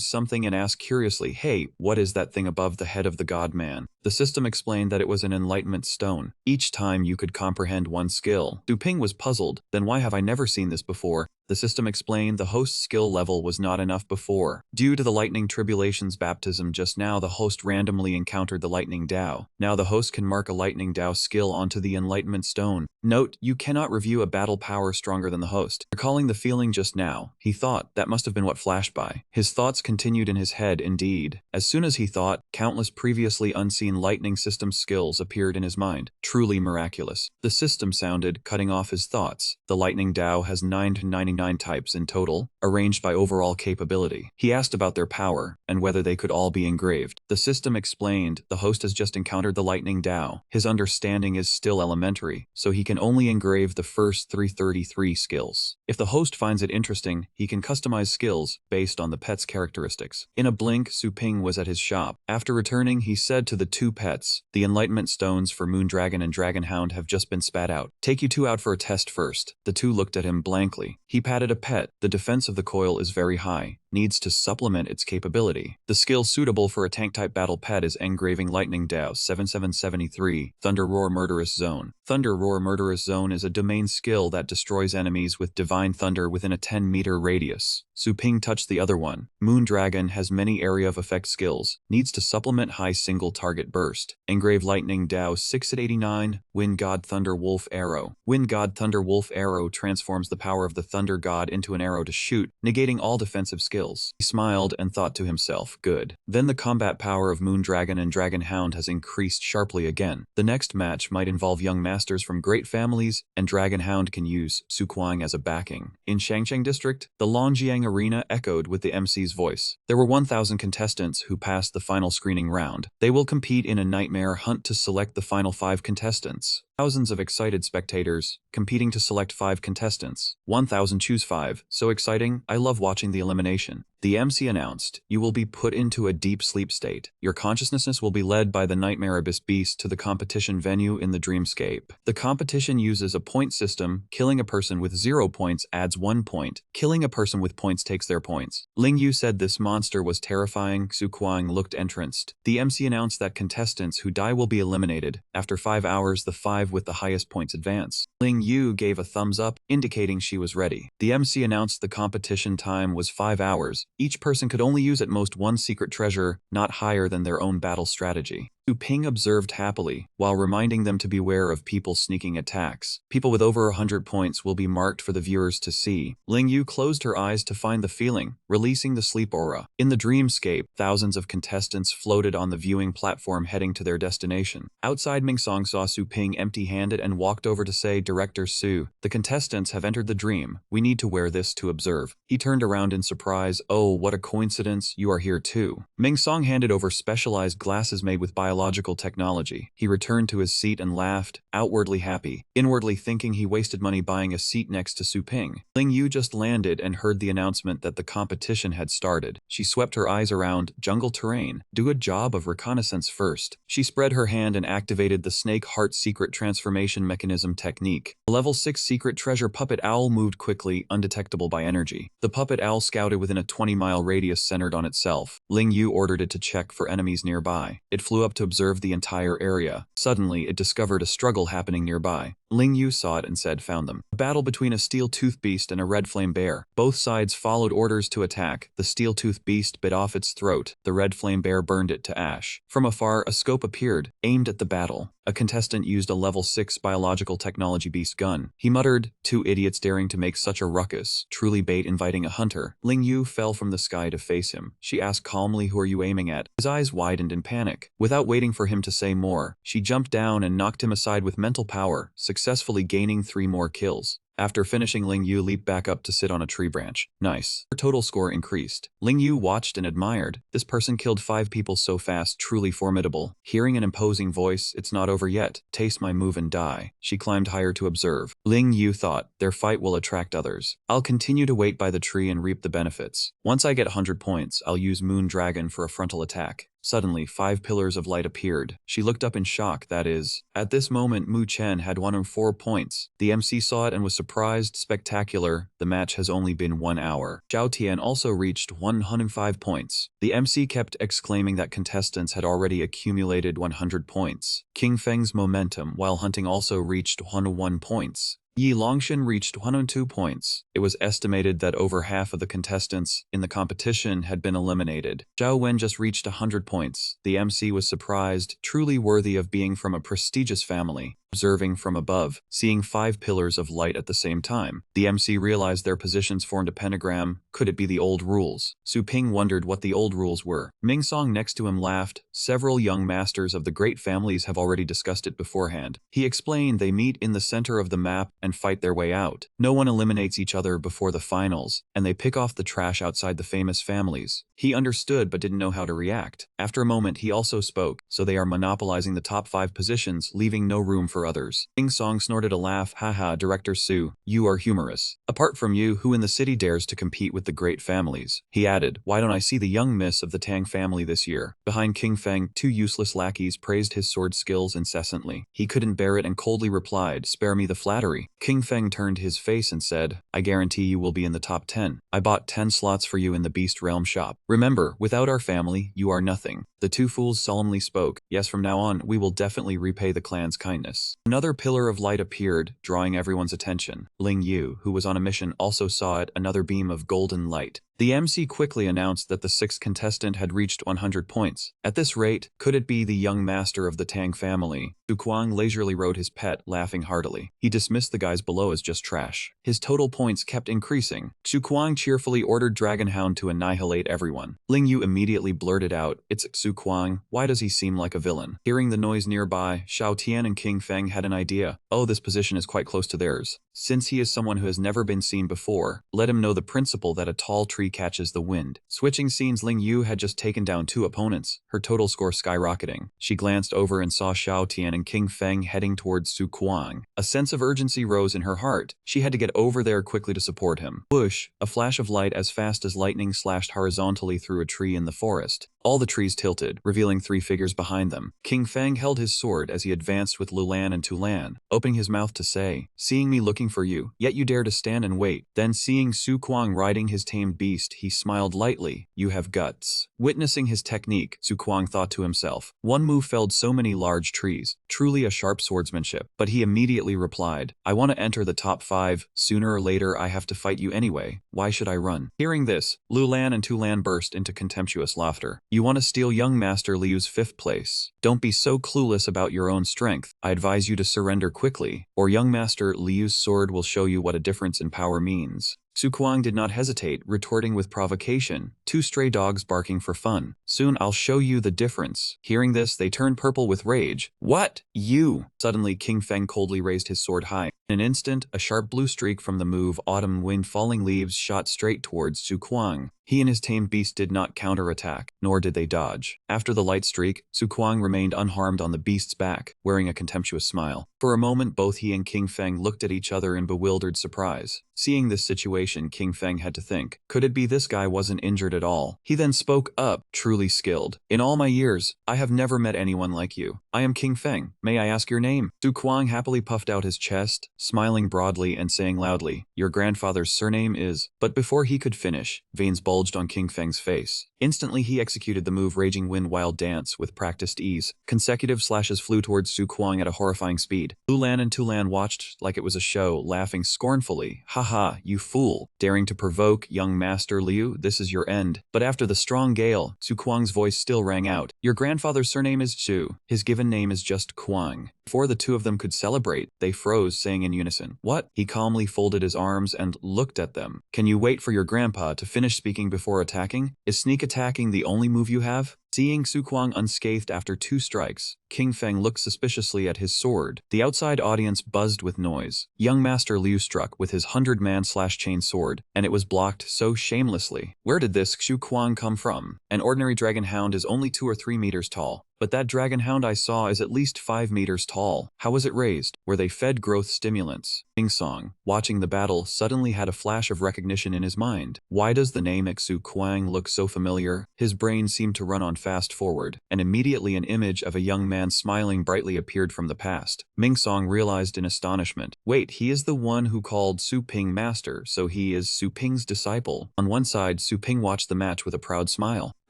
something and asked curiously, hey, what is that thing above the head of the god-man? The system explained that it was an enlightenment stone. Each time you could comprehend one skill. Su Ping was puzzled, then why have I never seen this before? The system explained the host's skill level was not enough before. Due to the lightning tribulation's baptism just now, the host randomly encountered the lightning Dao. Now the host can mark a lightning Dao skill onto the enlightenment stone. Note, you cannot review a battle power stronger than the host. Recalling the feeling just now, he thought that must have been what flashed by. His thoughts continued in his head indeed. As soon as he thought, countless previously unseen lightning system skills appeared in his mind. Truly miraculous. The system sounded, cutting off his thoughts. The lightning Dao has 999 types in total, arranged by overall capability. He asked about their power, and whether they could all be engraved. The system explained, the host has just encountered the lightning Dao. His understanding is still elementary, so he can only engrave the first 333 skills. If the host finds it interesting, he can customize skills based on the pet's characteristics. In a blink, Su Ping was at his shop. After returning, he said to the two pets, the enlightenment stones for Moondragon and Dragonhound have just been spat out. Take you two out for a test first. The two looked at him blankly. He patted a pet. The defense of the coil is very high. Needs to supplement its capability. The skill suitable for a tank-type battle pet is Engraving Lightning Dao 7773, Thunder Roar Murderous Zone. Thunder Roar Murderous Zone is a domain skill that destroys enemies with divine thunder within a 10-meter radius. Su Ping touched the other one. Moondragon has many area of effect skills. Needs to supplement high single target burst. Engrave Lightning Dao 689, Wind God Thunder Wolf Arrow. Wind God Thunder Wolf Arrow transforms the power of the Thunder God into an arrow to shoot, negating all defensive skills. skills. He smiled and thought to himself, good. Then the combat power of Moon Dragon and Dragon Hound has increased sharply again. The next match might involve young masters from great families, and Dragon Hound can use Suquang as a backing. In Shangcheng District, the Longjiang Arena echoed with the MC's voice. There were 1,000 contestants who passed the final screening round. They will compete in a nightmare hunt to select the final 5 contestants. Thousands of excited spectators competing to select 5 contestants. 1,000 choose 5. So exciting, I love watching the elimination. The MC announced, you will be put into a deep sleep state. Your consciousness will be led by the Nightmare Abyss Beast to the competition venue in the dreamscape. The competition uses a point system. Killing a person with 0 points adds 1 point. Killing a person with points takes their points. Ling Yu said this monster was terrifying. Su Kuang looked entranced. The MC announced that contestants who die will be eliminated. After 5 hours, the 5 with the highest points advance. Ling Yu gave a thumbs up, indicating she was ready. The MC announced the competition time was 5 hours. Each person could only use at most 1 secret treasure, not higher than their own battle strategy. Su Ping observed happily, while reminding them to beware of people sneaking attacks. People with over 100 points will be marked for the viewers to see. Ling Yu closed her eyes to find the feeling, releasing the sleep aura. In the dreamscape, thousands of contestants floated on the viewing platform heading to their destination. Outside, Mingsong saw Su Ping empty-handed and walked over to say, Director Su, the contestants have entered the dream. We need to wear this to observe. He turned around in surprise. Oh, what a coincidence, you are here too. Mingsong handed over specialized glasses made with biological technology. He returned to his seat and laughed, outwardly happy, inwardly thinking he wasted money buying a seat next to Su Ping. Ling Yu just landed and heard the announcement that the competition had started. She swept her eyes around jungle terrain. Do a job of reconnaissance first. She spread her hand and activated the snake heart secret transformation mechanism technique. A level 6 secret treasure puppet owl moved quickly, undetectable by energy. The puppet owl scouted within a 20-mile radius centered on itself. Ling Yu ordered it to check for enemies nearby. It flew up to observe the entire area. Suddenly, it discovered a struggle happening nearby. Ling Yu saw it and said, found them. A battle between a steel-toothed beast and a red flame bear. Both sides followed orders to attack. The steel-toothed beast bit off its throat. The red flame bear burned it to ash. From afar, a scope appeared, aimed at the battle. A contestant used a level 6 biological technology beast gun. He muttered, 2 idiots daring to make such a ruckus. Truly bait inviting a hunter. Ling Yu fell from the sky to face him. She asked calmly, who are you aiming at? His eyes widened in panic. Without waiting for him to say more, she jumped down and knocked him aside with mental power, successfully gaining 3 more kills. After finishing, Ling Yu leaped back up to sit on a tree branch. Nice. Her total score increased. Ling Yu watched and admired. This person killed 5 people so fast, truly formidable. Hearing an imposing voice, it's not over yet. Taste my move and die. She climbed higher to observe. Ling Yu thought, their fight will attract others. I'll continue to wait by the tree and reap the benefits. Once I get 100 points, I'll use Moon Dragon for a frontal attack. Suddenly, 5 pillars of light appeared. She looked up in shock, that is. At this moment, Mu Chen had 104 points. The MC saw it and was surprised. Spectacular. The match has only been 1 hour. Zhao Tian also reached 105 points. The MC kept exclaiming that contestants had already accumulated 100 points. King Feng's momentum while hunting also reached 101 points. Yi Longshan reached 102 points. It was estimated that over half of the contestants in the competition had been eliminated. Zhao Wen just reached 100 points. The MC was surprised, truly worthy of being from a prestigious family. Observing from above, seeing 5 pillars of light at the same time. The MC realized their positions formed a pentagram. Could it be the old rules? Su Ping wondered what the old rules were. Mingsong next to him laughed. Several young masters of the great families have already discussed it beforehand. He explained they meet in the center of the map and fight their way out. No one eliminates each other before the finals, and they pick off the trash outside the famous families. He understood but didn't know how to react. After a moment he also spoke, so they are monopolizing the top 5 positions, leaving no room for others. King Song snorted a laugh. Haha, Director Su, you are humorous. Apart from you, who in the city dares to compete with the great families? He added, why don't I see the young miss of the Tang family this year? Behind King Feng, 2 useless lackeys praised his sword skills incessantly. He couldn't bear it and coldly replied, spare me the flattery. King Feng turned his face and said, I guarantee you will be in the top 10. I bought 10 slots for you in the Beast Realm shop. Remember, without our family, you are nothing. The 2 fools solemnly spoke. Yes, from now on, we will definitely repay the clan's kindness. Another pillar of light appeared, drawing everyone's attention. Ling Yu, who was on a mission, also saw it, another beam of golden light. The MC quickly announced that the sixth contestant had reached 100 points. At this rate, could it be the young master of the Tang family? Su Kuang leisurely rode his pet, laughing heartily. He dismissed the guys below as just trash. His total points kept increasing. Su Kuang cheerfully ordered Dragonhound to annihilate everyone. Ling Yu immediately blurted out, "It's Su Kuang, why does he seem like a villain?" Hearing the noise nearby, Xiao Tian and King Feng had an idea. Oh, this position is quite close to theirs. Since he is someone who has never been seen before, let him know the principle that a tall tree catches the wind. Switching scenes, Ling Yu had just taken down 2 opponents, her total score skyrocketing. She glanced over and saw Xiao Tian and King Feng heading towards Su Kuang. A sense of urgency rose in her heart. She had to get over there quickly to support him. Whoosh! A flash of light as fast as lightning slashed horizontally through a tree in the forest. All the trees tilted, revealing 3 figures behind them. King Feng held his sword as he advanced with Lulan and Tulan, opening his mouth to say, "Seeing me looking for you, yet you dare to stand and wait." Then seeing Su Kuang riding his tamed beast, he smiled lightly. "You have guts." Witnessing his technique, Su Kuang thought to himself, one move felled so many large trees, truly a sharp swordsmanship. But he immediately replied, "I want to enter the top 5, sooner or later I have to fight you anyway, why should I run?" Hearing this, Lulan and Tulan burst into contemptuous laughter. "You want to steal young Master Liu's 5th place? Don't be so clueless about your own strength. I advise you to surrender quickly, or young Master Liu's sword will show you what a difference in power means." Su Kuang did not hesitate, retorting with provocation, 2 stray dogs barking for fun. "Soon I'll show you the difference." Hearing this, they turned purple with rage. "What? You?" Suddenly, King Feng coldly raised his sword high. In an instant, a sharp blue streak from the move Autumn Wind Falling Leaves shot straight towards Su Kuang. He and his tamed beast did not counterattack, nor did they dodge. After the light streak, Su Kuang remained unharmed on the beast's back, wearing a contemptuous smile. For a moment, both he and King Feng looked at each other in bewildered surprise. Seeing this situation, King Feng had to think, could it be this guy wasn't injured at all? He then spoke up, truly skilled. "In all my years, I have never met anyone like you. I am King Feng. May I ask your name?" Su Kuang happily puffed out his chest, smiling broadly and saying loudly, "Your grandfather's surname is..." But before he could finish, veins bulged on King Feng's face. Instantly, he executed the move Raging Wind Wild Dance with practiced ease. Consecutive slashes flew towards Su Kuang at a horrifying speed. Lulan and Tulan watched like it was a show, laughing scornfully. "Haha, you fool! Daring to provoke young Master Liu, this is your end." But after the strong gale, Su Kuang's voice still rang out. "Your grandfather's surname is Zhu. His given name is just Kuang." Before the 2 of them could celebrate, they froze, saying in unison, "What?" He calmly folded his arms and looked at them. "Can you wait for your grandpa to finish speaking before attacking? Is sneak attacking the only move you have?" Seeing Su Kuang unscathed after 2 strikes, King Feng looked suspiciously at his sword. The outside audience buzzed with noise. Young Master Liu struck with his 100-man slash-chain sword, and it was blocked so shamelessly. Where did this Su Kuang come from? An ordinary dragon hound is only 2 or 3 meters tall. But that dragon hound I saw is at least 5 meters tall. How was it raised? Were they fed growth stimulants? Ming Song, watching the battle, suddenly had a flash of recognition in his mind. Why does the name Su Kuang look so familiar? His brain seemed to run on fast forward, and immediately an image of a young man smiling brightly appeared from the past. Ming Song realized in astonishment. Wait, he is the one who called Su Ping master, so he is Su Ping's disciple. On one side, Su Ping watched the match with a proud smile.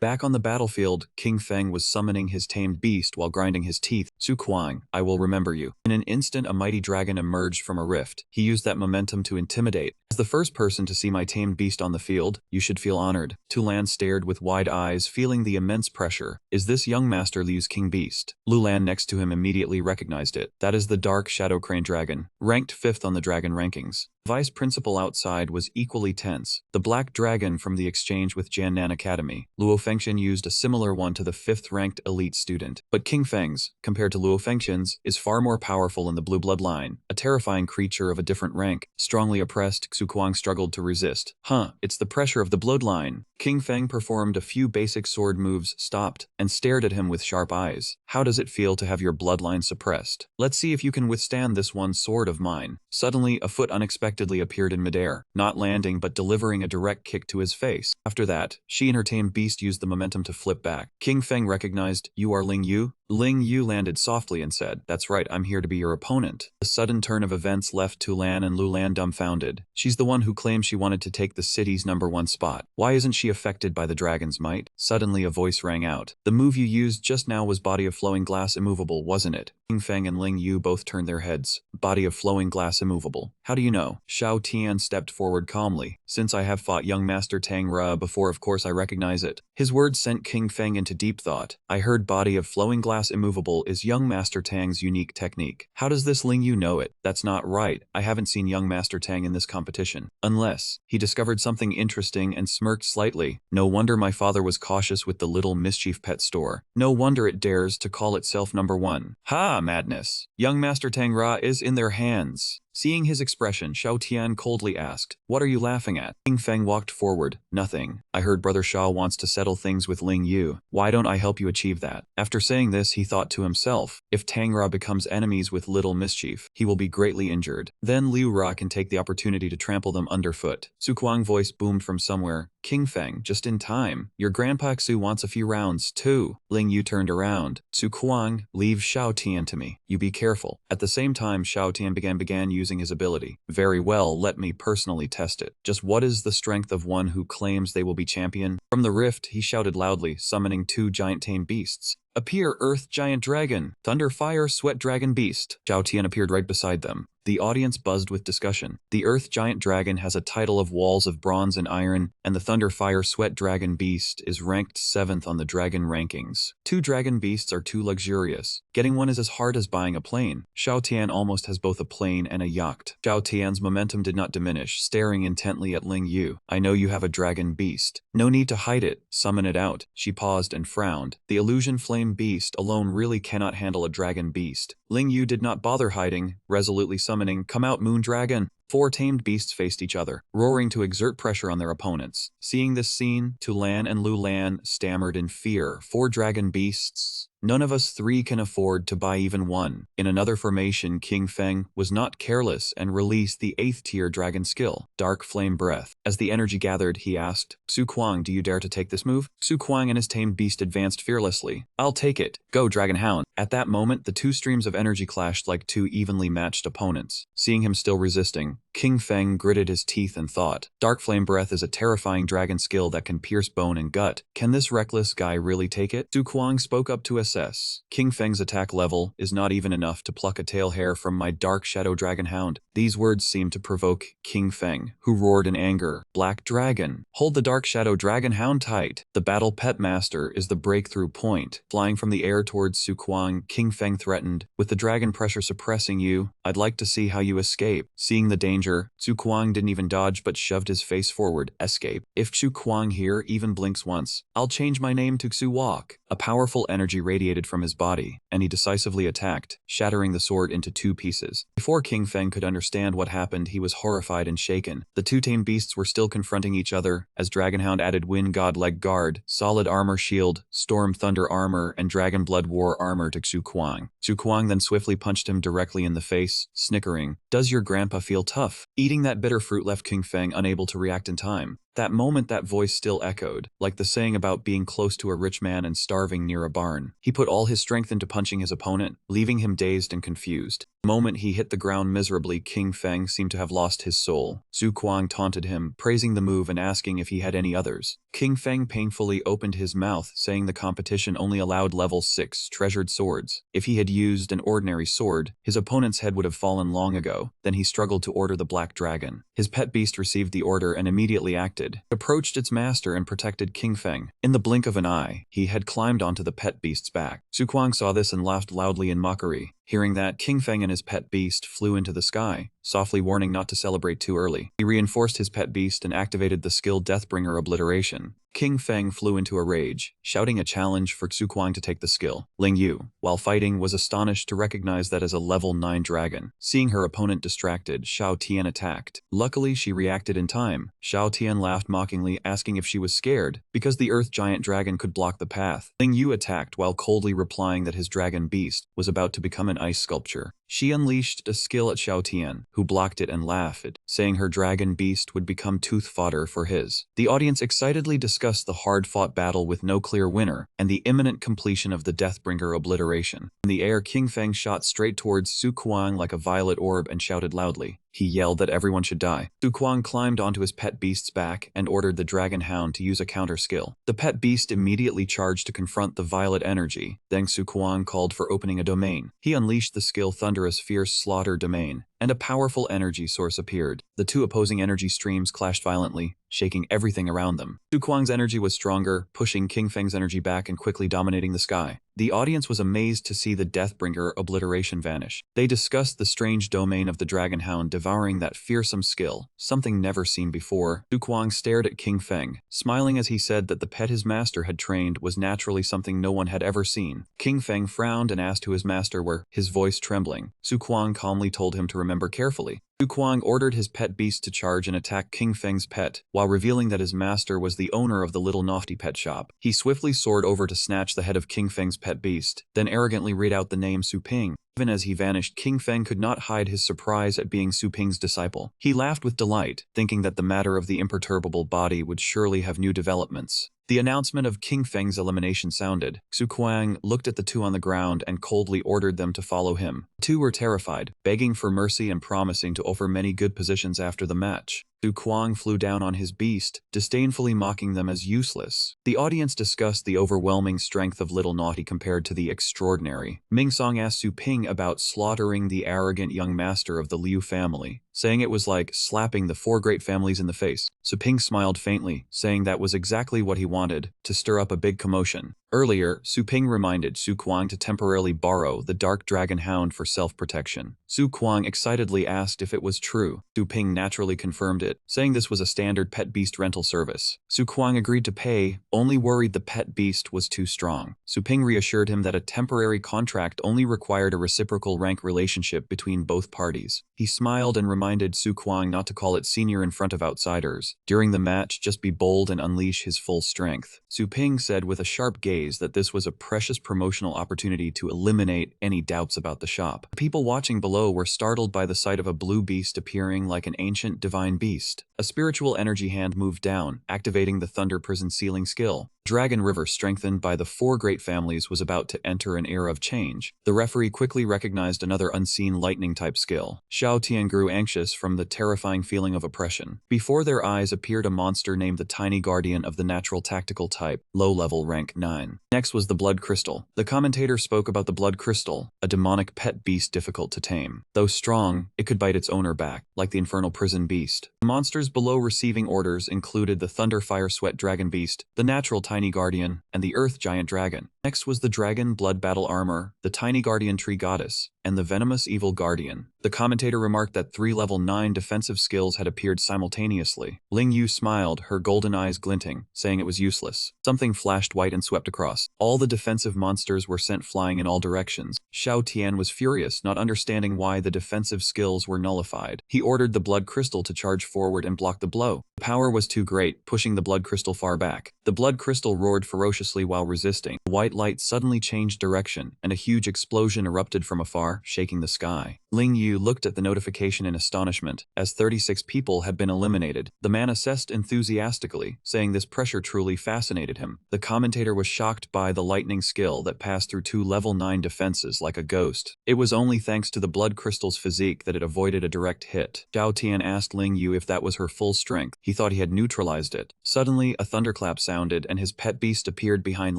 Back on the battlefield, King Feng was summoning his tamed beast while grinding his teeth. "Su Kuang, I will remember you." In an instant, a mighty dragon emerged from a rift. He used that momentum to intimidate. "As the first person to see my tamed beast on the field, you should feel honored." Tulan stared with wide eyes, feeling the immense pressure. Is this young Master Liu's king beast? Lulan next to him immediately recognized it. That is the dark shadow crane dragon, ranked 5th on the dragon rankings. Vice Principal outside was equally tense. The black dragon from the exchange with Jiannan Academy. Luo Fengxian used a similar one to the 5th-ranked elite student. But King Feng's, compared to Luo Fengxian's, is far more powerful in the blue bloodline, a terrifying creature of a different rank. Strongly oppressed, Su Kuang struggled to resist. It's the pressure of the bloodline. King Feng performed a few basic sword moves, stopped, and stared at him with sharp eyes. How does it feel to have your bloodline suppressed? Let's see if you can withstand this one sword of mine. Suddenly, a foot unexpectedly appeared in midair, not landing but delivering a direct kick to his face. After that, she and her tamed beast used the momentum to flip back. King Feng recognized, "You are Ling Yu?" Ling Yu landed softly and said, "That's right, I'm here to be your opponent." The sudden turn of events left Tu Lan and Lu Lan dumbfounded. She's the one who claimed she wanted to take the city's #1 spot. Why isn't she affected by the dragon's might? Suddenly a voice rang out. "The move you used just now was Body of Flowing Glass Immovable, wasn't it?" King Feng and Ling Yu both turned their heads. Body of Flowing Glass Immovable. How do you know? Xiao Tian stepped forward calmly. "Since I have fought young Master Tang Ra before, of course I recognize it." His words sent King Feng into deep thought. "I heard Body of Flowing Glass Immovable is young Master Tang's unique technique. How does this Ling Yu know it? That's not right. I haven't seen young Master Tang in this competition. Unless he discovered something interesting and smirked slightly. No wonder my father was cautious with the little mischief pet store. No wonder it dares to call itself #1. Ha, madness. Young Master Tang Ra is in their hands." Seeing his expression, Xiao Tian coldly asked, "What are you laughing at?" King Feng walked forward. "Nothing. I heard Brother Shao wants to settle things with Ling Yu. Why don't I help you achieve that?" After saying this, he thought to himself, if Tang Ra becomes enemies with Little Mischief, he will be greatly injured. Then Liu Ra can take the opportunity to trample them underfoot. Su Kuang's voice boomed from somewhere. "King Feng, just in time. Your grandpa Xu wants a few rounds, too." Ling Yu turned around. "Su Kuang, leave Xiao Tian to me. You be careful." At the same time, Xiao Tian began using his ability. "Very well, let me personally test it. Just what is the strength of one who claims they will be champion?" From the rift, he shouted loudly, summoning 2 giant tame beasts. "Appear, Earth Giant Dragon! Thunder Fire Sweat Dragon Beast!" Xiao Tian appeared right beside them. The audience buzzed with discussion. The Earth Giant Dragon has a title of Walls of Bronze and Iron, and the Thunder Fire Sweat Dragon Beast is ranked 7th on the dragon rankings. 2 dragon beasts are too luxurious. Getting one is as hard as buying a plane. Xiao Tian almost has both a plane and a yacht. Xiao Tian's momentum did not diminish, staring intently at Ling Yu. "I know you have a dragon beast. No need to hide it. Summon it out." She paused and frowned. The illusion flame beast alone really cannot handle a dragon beast. Ling Yu did not bother hiding, resolutely summoning, "Come out, Moon Dragon." 4 tamed beasts faced each other, roaring to exert pressure on their opponents. Seeing this scene, Tu Lan and Lu Lan stammered in fear. 4 dragon beasts? None of us 3 can afford to buy even one. In another formation, King Feng was not careless and released the 8th tier dragon skill, Dark Flame Breath. As the energy gathered, he asked, "Xu Kuang, do you dare to take this move?" Xu Kuang and his tamed beast advanced fearlessly. "I'll take it. Go, Dragon Hound." At that moment, the 2 streams of energy clashed like 2 evenly matched opponents. Seeing him still resisting, King Feng gritted his teeth and thought, "Dark Flame Breath is a terrifying dragon skill that can pierce bone and gut. Can this reckless guy really take it?" Xu Kuang spoke up to assess. "King Feng's attack level is not even enough to pluck a tail hair from my Dark Shadow Dragon Hound." These words seemed to provoke King Feng, who roared in anger, "Black Dragon, hold the Dark Shadow Dragon Hound tight." The Battle Pet Master is the breakthrough point. Flying from the air towards Xu Kuang, King Feng threatened, "With the dragon pressure suppressing you, I'd like to see how you escape." Seeing the danger, Xu Kuang didn't even dodge but shoved his face forward. "Escape? If Xu Kuang here even blinks once, I'll change my name to Xu Walk." A powerful energy radiated from his body, and he decisively attacked, shattering the sword into 2 pieces. Before King Feng could understand what happened, he was horrified and shaken. The 2 tame beasts were still confronting each other, as Dragonhound added Wind God Leg Guard, Solid Armor Shield, Storm Thunder Armor, and Dragon Blood War Armor to Xu Kuang. Xu Kuang then swiftly punched him directly in the face, snickering, "Does your grandpa feel tough?" Eating that bitter fruit left King Feng unable to react in time. That moment, that voice still echoed, like the saying about being close to a rich man and starving near a barn. He put all his strength into punching his opponent, leaving him dazed and confused. The moment he hit the ground miserably, King Feng seemed to have lost his soul. Xu Kuang taunted him, praising the move and asking if he had any others. King Feng painfully opened his mouth, saying the competition only allowed level 6 treasured swords. If he had used an ordinary sword, his opponent's head would have fallen long ago. Then he struggled to order the Black Dragon. His pet beast received the order and immediately acted. It approached its master and protected King Feng. In the blink of an eye, he had climbed onto the pet beast's back. Xu Kuang saw this and laughed loudly in mockery. Hearing that, King Feng and his pet beast flew into the sky, softly warning not to celebrate too early. He reinforced his pet beast and activated the skill Deathbringer Obliteration. King Feng flew into a rage, shouting a challenge for Xu Kuang to take the skill. Ling Yu, while fighting, was astonished to recognize that as a level 9 dragon. Seeing her opponent distracted, Xiao Tian attacked. Luckily, she reacted in time. Xiao Tian laughed mockingly, asking if she was scared, because the Earth Giant Dragon could block the path. Ling Yu attacked while coldly replying that his dragon beast was about to become an ice sculpture. She unleashed a skill at Xiao Tian, who blocked it and laughed, saying her dragon beast would become tooth fodder for his. The audience excitedly discussed discussed the hard-fought battle with no clear winner, and the imminent completion of the Deathbringer obliteration. In the air, King Feng shot straight towards Su Kuang like a violet orb and shouted loudly. He yelled that everyone should die. Su Kuang climbed onto his pet beast's back and ordered the dragon hound to use a counter skill. The pet beast immediately charged to confront the violet energy. Then Su Kuang called for opening a domain. He unleashed the skill Thunderous Fierce Slaughter Domain, and a powerful energy source appeared. The two opposing energy streams clashed violently, shaking everything around them. Su Kuang's energy was stronger, pushing King Feng's energy back and quickly dominating the sky. The audience was amazed to see the Deathbringer obliteration vanish. They discussed the strange domain of the Dragon Hound devouring that fearsome skill, something never seen before. Su Kuang stared at King Feng, smiling as he said that the pet his master had trained was naturally something no one had ever seen. King Feng frowned and asked who his master were, his voice trembling. Su Kuang calmly told him to remember carefully. Su Kuang ordered his pet beast to charge and attack King Feng's pet, while revealing that his master was the owner of the little naughty pet shop. He swiftly soared over to snatch the head of King Feng's pet beast, then arrogantly read out the name Su Ping. Even as he vanished, King Feng could not hide his surprise at being Su Ping's disciple. He laughed with delight, thinking that the matter of the imperturbable body would surely have new developments. The announcement of King Feng's elimination sounded. Su Kuang looked at the two on the ground and coldly ordered them to follow him. The two were terrified, begging for mercy and promising to offer many good positions after the match. Su Kuang flew down on his beast, disdainfully mocking them as useless. The audience discussed the overwhelming strength of Little Naughty compared to the extraordinary. Ming Song asked Su Ping about slaughtering the arrogant young master of the Liu family, saying it was like slapping the four great families in the face. Su Ping smiled faintly, saying that was exactly what he wanted, to stir up a big commotion. Earlier, Su Ping reminded Su Kuang to temporarily borrow the Dark Dragon Hound for self-protection. Su Kuang excitedly asked if it was true. Su Ping naturally confirmed it, saying this was a standard pet beast rental service. Su Kuang agreed to pay, only worried the pet beast was too strong. Su Ping reassured him that a temporary contract only required a reciprocal rank relationship between both parties. He smiled and reminded Su Kuang not to call it senior in front of outsiders. During the match, just be bold and unleash his full strength. Su Ping said with a sharp gaze that this was a precious promotional opportunity to eliminate any doubts about the shop. People watching below were startled by the sight of a blue beast appearing like an ancient divine beast. A spiritual energy hand moved down, activating the Thunder Prison Sealing skill. Dragon River, strengthened by the four great families, was about to enter an era of change. The referee quickly recognized another unseen lightning-type skill. Xiao Tian grew anxious from the terrifying feeling of oppression. Before their eyes appeared a monster named the Tiny Guardian of the Natural Tactical type, low-level rank 9. Next was the Blood Crystal. The commentator spoke about the Blood Crystal, a demonic pet beast difficult to tame. Though strong, it could bite its owner back, like the Infernal Prison Beast. The monsters below receiving orders included the Thunder Fire Sweat Dragon Beast, the Natural Tiny Guardian, and the Earth Giant Dragon. Next was the Dragon Blood Battle Armor, the Tiny Guardian Tree Goddess, and the Venomous Evil Guardian. The commentator remarked that 3 level 9 defensive skills had appeared simultaneously. Ling Yu smiled, her golden eyes glinting, saying it was useless. Something flashed white and swept across. All the defensive monsters were sent flying in all directions. Xiao Tian was furious, not understanding why the defensive skills were nullified. He ordered the Blood Crystal to charge forward and block the blow. The power was too great, pushing the Blood Crystal far back. The Blood Crystal roared ferociously while resisting. The white light suddenly changed direction, and a huge explosion erupted from afar, shaking the sky. Ling Yu looked at the notification in astonishment, as 36 people had been eliminated. The man assessed enthusiastically, saying this pressure truly fascinated him. The commentator was shocked by the lightning skill that passed through 2 level 9 defenses like a ghost. It was only thanks to the Blood Crystal's physique that it avoided a direct hit. Xiao Tian asked Ling Yu if that was her full strength. He thought he had neutralized it. Suddenly, a thunderclap sounded and his pet beast appeared behind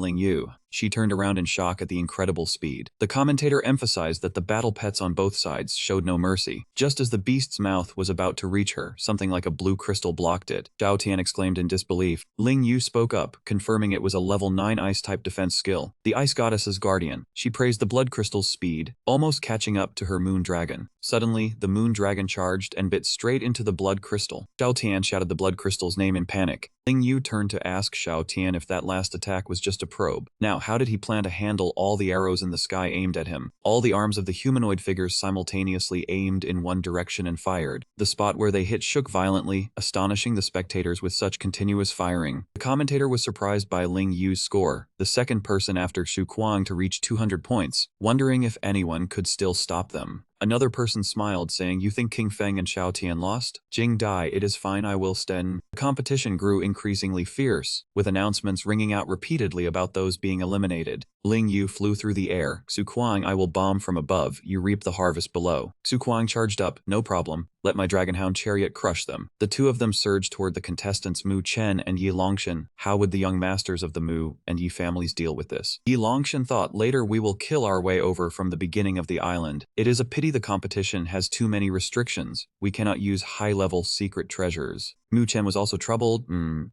Ling Yu. She turned around in shock at the incredible speed. The commentator emphasized that the battle pets on both sides showed no mercy. Just as the beast's mouth was about to reach her, something like a blue crystal blocked it. Xiao Tian exclaimed in disbelief. Ling Yu spoke up, confirming it was a level 9 ice-type defense skill. The Ice Goddess's Guardian. She praised the Blood Crystal's speed, almost catching up to her Moon Dragon. Suddenly, the Moon Dragon charged and bit straight into the Blood Crystal. Xiao Tian shouted the Blood Crystal's name in panic. Ling Yu turned to ask Xiao Tian if that last attack was just a probe. Now, how did he plan to handle all the arrows in the sky aimed at him? All the arms of the humanoid figures simultaneously aimed in one direction and fired. The spot where they hit shook violently, astonishing the spectators with such continuous firing. The commentator was surprised by Ling Yu's score, the second person after Su Kuang to reach 200 points, wondering if anyone could still stop them. Another person smiled, saying, "You think King Feng and Xiao Tian lost? Jing Dai, it is fine, I will sten." The competition grew increasingly fierce, with announcements ringing out repeatedly about those being eliminated. Ling Yu flew through the air. Su Kuang, I will bomb from above, you reap the harvest below. Su Kuang charged up, no problem, let my Dragonhound chariot crush them. The two of them surged toward the contestants Mu Chen and Yi Longshan. How would the young masters of the Mu and Yi families deal with this? Yi Longshan thought, later we will kill our way over from the beginning of the island. It is a pity the competition has too many restrictions. We cannot use high-level secret treasures. Mu Chen was also troubled.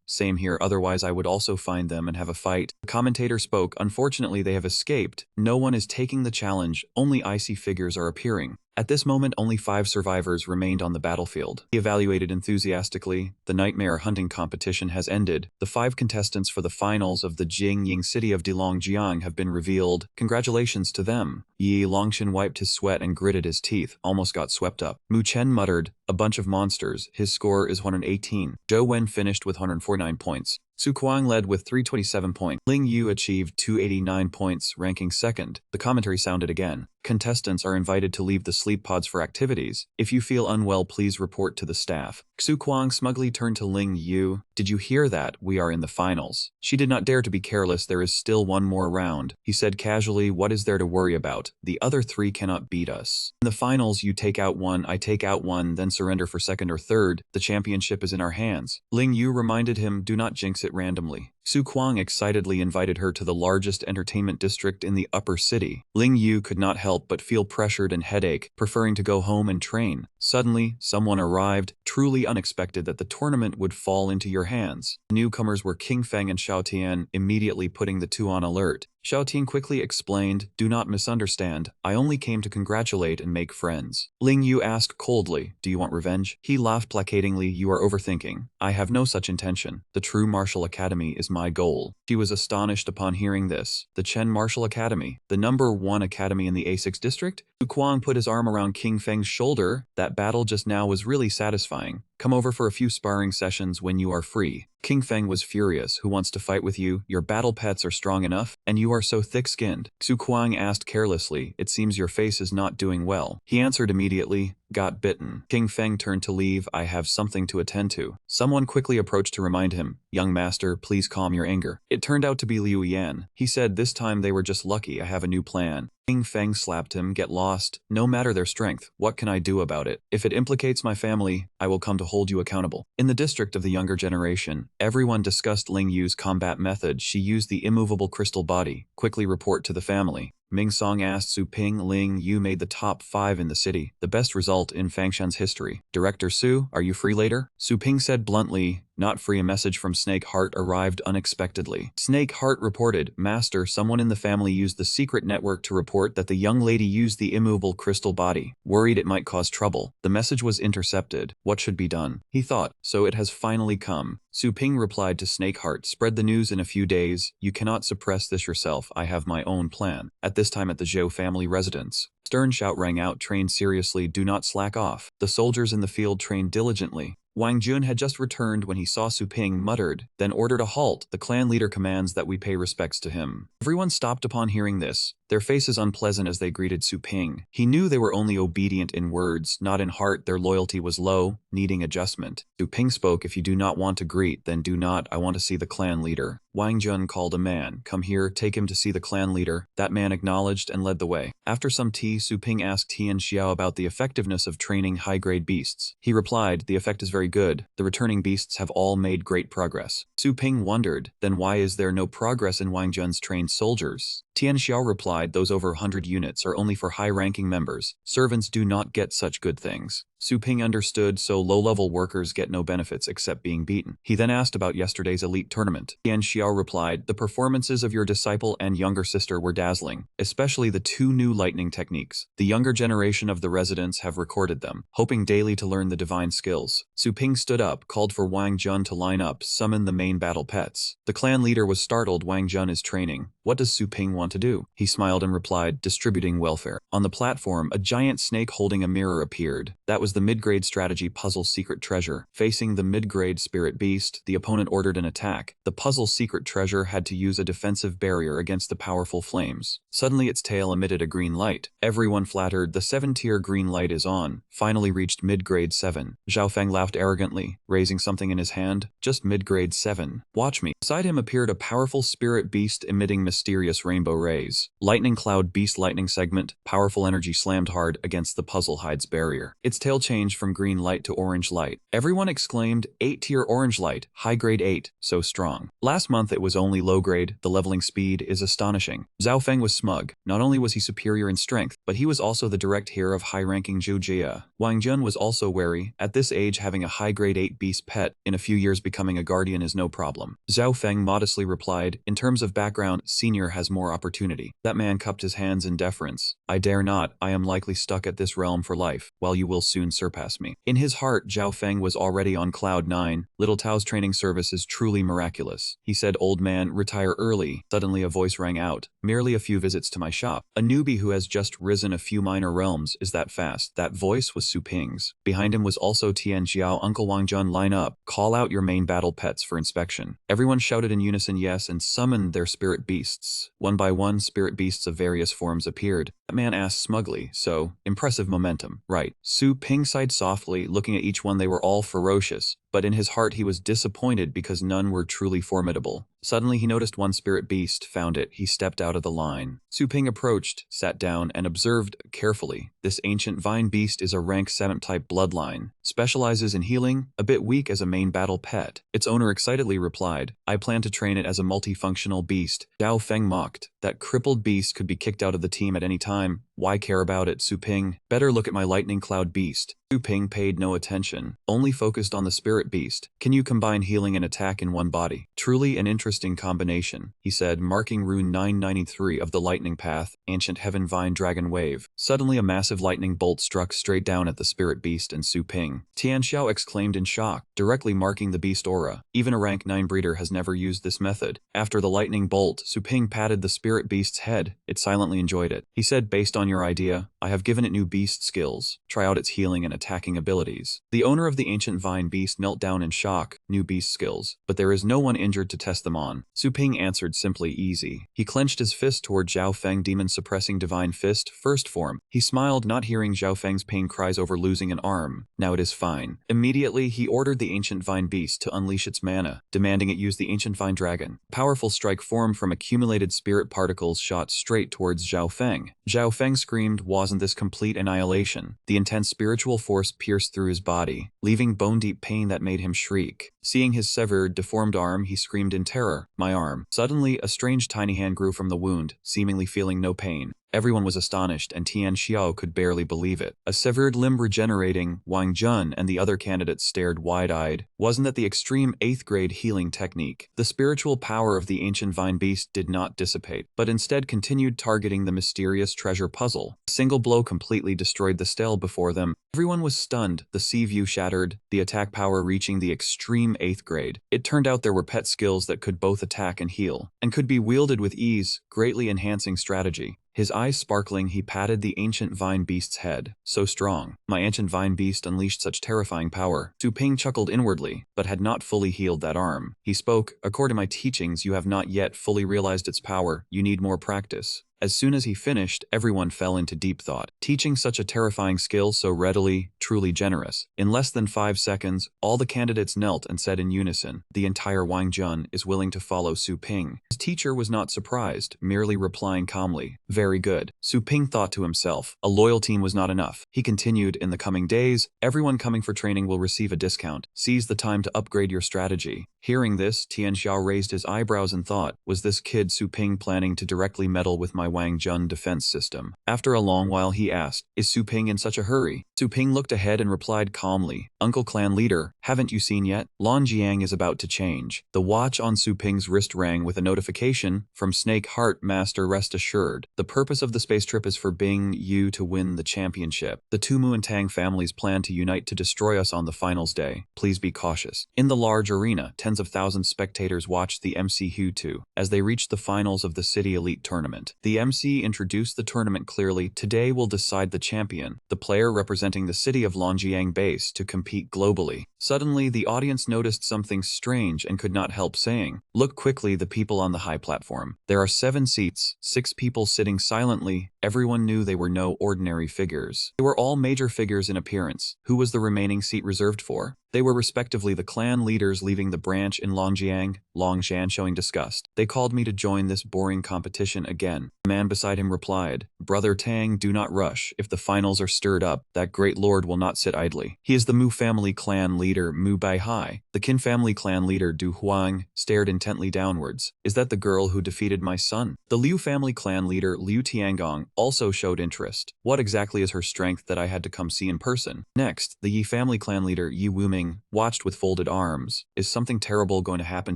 Same here, otherwise I would also find them and have a fight. The commentator spoke, unfortunately they have escaped. No one is taking the challenge, only icy figures are appearing. At this moment, only 5 survivors remained on the battlefield. He evaluated enthusiastically. The nightmare hunting competition has ended. The 5 contestants for the finals of the Jingying city of Delongjiang have been revealed. Congratulations to them. Yi Longshan wiped his sweat and gritted his teeth, almost got swept up. Mu Chen muttered, a bunch of monsters. His score is 118. Zhou Wen finished with 149 points. Su Kuang led with 327 points. Ling Yu achieved 289 points, ranking second. The commentary sounded again. Contestants are invited to leave the sleep pods for activities. If you feel unwell, please report to the staff. Su Kuang smugly turned to Ling Yu. Did you hear that? We are in the finals. She did not dare to be careless. There is still one more round. He said casually, what is there to worry about? The other 3 cannot beat us. In the finals, you take out one, I take out one, then surrender for second or third. The championship is in our hands. Ling Yu reminded him, do not jinx it randomly. Su Kuang excitedly invited her to the largest entertainment district in the upper city. Ling Yu could not help but feel pressured and headache, preferring to go home and train. Suddenly, someone arrived, truly unexpected that the tournament would fall into your hands. The newcomers were King Feng and Xiao Tian, immediately putting the two on alert. Xiao Tian quickly explained, do not misunderstand, I only came to congratulate and make friends. Ling Yu asked coldly, do you want revenge? He laughed placatingly, you are overthinking. I have no such intention. The true martial academy is my goal. She was astonished upon hearing this. The Chen Martial Academy, the #1 academy in the A6 district? Su Kuang put his arm around King Feng's shoulder. That battle just now was really satisfying. Come over for a few sparring sessions when you are free. King Feng was furious. Who wants to fight with you? Your battle pets are strong enough, and you are so thick-skinned. Su Kuang asked carelessly, it seems your face is not doing well. He answered immediately, got bitten. King Feng turned to leave, I have something to attend to. Someone quickly approached to remind him, young master, please calm your anger. It turned out to be Liu Yan. He said, this time they were just lucky, I have a new plan. King Feng slapped him, get lost. No matter their strength, what can I do about it? If it implicates my family, I will come to hold you accountable. In the district of the younger generation, everyone discussed Ling Yu's combat method. She used the immovable crystal body. Quickly report to the family. Ming Song asked Su Ping, Ling Yu made the top 5 in the city, the best result in Fangshan's history. Director Su, are you free later? Su Ping said bluntly, not free. A message from Snake Heart arrived unexpectedly. Snake Heart reported, Master, someone in the family used the secret network to report that the young lady used the immovable crystal body. Worried it might cause trouble. The message was intercepted. What should be done? He thought, so it has finally come. Su Ping replied to Snake Heart, spread the news in a few days. You cannot suppress this yourself. I have my own plan. At this time at the Zhou family residence, stern shout rang out, train seriously, do not slack off. The soldiers in the field trained diligently. Wang Jun had just returned when he saw Su Ping, muttered, then ordered a halt. The clan leader commands that we pay respects to him. Everyone stopped upon hearing this, their faces unpleasant as they greeted Su Ping. He knew they were only obedient in words, not in heart. Their loyalty was low, needing adjustment. Su Ping spoke, if you do not want to greet, then do not. I want to see the clan leader. Wang Jun called a man. Come here, take him to see the clan leader. That man acknowledged and led the way. After some tea, Su Ping asked Tian Xiao about the effectiveness of training high-grade beasts. He replied, the effect is very good. The returning beasts have all made great progress. Su Ping wondered, then why is there no progress in Wang Jun's trained soldiers? Tian Xiao replied, those over 100 units are only for high-ranking members. Servants do not get such good things. Su Ping understood, so low-level workers get no benefits except being beaten. He then asked about yesterday's elite tournament. Tian Xiao replied, the performances of your disciple and younger sister were dazzling, especially the 2 new lightning techniques. The younger generation of the residents have recorded them, hoping daily to learn the divine skills. Su Ping stood up, called for Wang Jun to line up, summon the main battle pets. The clan leader was startled. Wang Jun is training. What does Su Ping want to do? He smiled and replied, distributing welfare. On the platform, a giant snake holding a mirror appeared. That was was the mid-grade strategy puzzle secret treasure. Facing the mid-grade spirit beast, the opponent ordered an attack. The puzzle's secret treasure had to use a defensive barrier against the powerful flames. Suddenly its tail emitted a green light. Everyone flattered, the 7-tier green light is on. Finally reached mid-grade 7. Zhao Feng laughed arrogantly, raising something in his hand. Just mid-grade 7. Watch me. Beside him appeared a powerful spirit beast emitting mysterious rainbow rays. Lightning cloud beast lightning segment. Powerful energy slammed hard against the puzzle hide's barrier. Its tail changed from green light to orange light. Everyone exclaimed, 8-tier orange light, high grade 8, so strong. Last month it was only low grade, the leveling speed is astonishing. Zhao Feng was smug. Not only was he superior in strength, but he was also the direct heir of high-ranking Zhu Jia. Wang Jun was also wary. At this age, having a high grade 8 beast pet, in a few years becoming a guardian is no problem. Zhao Feng modestly replied, in terms of background, senior has more opportunity. That man cupped his hands in deference. I dare not, I am likely stuck at this realm for life, while you will soon surpass me. In his heart, Zhao Feng was already on cloud 9. Little Tao's training service is truly miraculous. He said, old man, retire early. Suddenly a voice rang out, merely a few visits to my shop. A newbie who has just risen a few minor realms is that fast. That voice was Su Ping's. Behind him was also Tian Xiao. Uncle Wang Jun, line up. Call out your main battle pets for inspection. Everyone shouted in unison yes and summoned their spirit beasts. One by one, spirit beasts of various forms appeared. That man asked smugly, so, impressive momentum, right? Su Ping sighed softly, looking at each one. They were all ferocious, but in his heart he was disappointed because none were truly formidable. Suddenly he noticed one spirit beast, found it. He stepped out of the line. Su Ping approached, sat down, and observed carefully. This ancient vine beast is a rank 7 type bloodline, specializes in healing, a bit weak as a main battle pet. Its owner excitedly replied, I plan to train it as a multifunctional beast. Zhao Feng mocked. That crippled beast could be kicked out of the team at any time. Why care about it, Su Ping? Better look at my lightning cloud beast. Su Ping paid no attention, only focused on the spirit beast. Can you combine healing and attack in one body? Truly an interesting combination, he said, marking rune 993 of the lightning path, ancient heaven vine dragon wave. Suddenly a massive lightning bolt struck straight down at the spirit beast and Su Ping. Tian Xiao exclaimed in shock, directly marking the beast aura. Even a rank 9 breeder has never used this method. After the lightning bolt, Su Ping patted the spirit beast's head. It silently enjoyed it. He said, based on your idea, I have given it new beast skills. Try out its healing and attacking abilities. The owner of the ancient vine beast knelt down in shock. New beast skills, but there is no one injured to test them on. Su Ping answered simply, easy. He clenched his fist toward Zhao Feng, demon suppressing divine fist, first form. He smiled, not hearing Zhao Feng's pain cries over losing an arm. Now it is fine. Immediately he ordered the ancient vine beast to unleash its mana, demanding it use the ancient vine dragon. Powerful strike formed from accumulated spirit particles shot straight towards Zhao Feng. Zhao Feng screamed, wasn't this complete annihilation? The intense spiritual force pierced through his body, leaving bone-deep pain that made him shriek. Seeing his severed, deformed arm, he screamed in terror, my arm. Suddenly, a strange tiny hand grew from the wound, seemingly feeling no pain. Everyone was astonished, and Tian Xiao could barely believe it. A severed limb regenerating, Wang Jun and the other candidates stared wide-eyed. Wasn't that the extreme 8th grade healing technique? The spiritual power of the ancient vine beast did not dissipate, but instead continued targeting the mysterious treasure puzzle. A single blow completely destroyed the stele before them. Everyone was stunned, the sea view shattered, the attack power reaching the extreme 8th grade. It turned out there were pet skills that could both attack and heal, and could be wielded with ease, greatly enhancing strategy. His eyes sparkling, he patted the ancient vine beast's head. So strong. My ancient vine beast unleashed such terrifying power. Su Ping chuckled inwardly, but had not fully healed that arm. He spoke, according to my teachings, you have not yet fully realized its power. You need more practice. As soon as he finished, everyone fell into deep thought. Teaching such a terrifying skill so readily, truly generous. In less than 5 seconds, all the candidates knelt and said in unison, the entire Wang Jun is willing to follow Su Ping. His teacher was not surprised, merely replying calmly, very good. Su Ping thought to himself, a loyal team was not enough. He continued, in the coming days, everyone coming for training will receive a discount. Seize the time to upgrade your strategy. Hearing this, Tian Xiao raised his eyebrows and thought, was this kid Su Ping planning to directly meddle with my Wang Jun defense system? After a long while he asked, is Su Ping in such a hurry? Su Ping looked ahead and replied calmly, Uncle Clan Leader, haven't you seen yet? Lan Jiang is about to change. The watch on Su Ping's wrist rang with a notification from Snake Heart Master, rest assured. The purpose of the space trip is for Bing Yu to win the championship. The Tumu and Tang families plan to unite to destroy us on the finals day. Please be cautious. In the large arena, tens of thousands spectators watched the MC Hu2 as they reached the finals of the City Elite Tournament. The MC introduced the tournament clearly. Today will decide the champion, the player representing the city of Longjiang base to compete globally. Suddenly, the audience noticed something strange and could not help saying, "Look quickly, the people on the high platform. There are 7 seats, 6 people sitting silently." Everyone knew they were no ordinary figures. They were all major figures in appearance. Who was the remaining seat reserved for? They were respectively the clan leaders leaving the branch in Longjiang, Longshan showing disgust. "They called me to join this boring competition again." The man beside him replied, "Brother Tang, do not rush. If the finals are stirred up, that great lord will not sit idly." He is the Mu family clan leader Mu Baihai. The Qin family clan leader Du Huang stared intently downwards. "Is that the girl who defeated my son?" The Liu family clan leader Liu Tiangong also showed interest. "What exactly is her strength that I had to come see in person?" Next, the Yi family clan leader Yi Wuming watched with folded arms. "Is something terrible going to happen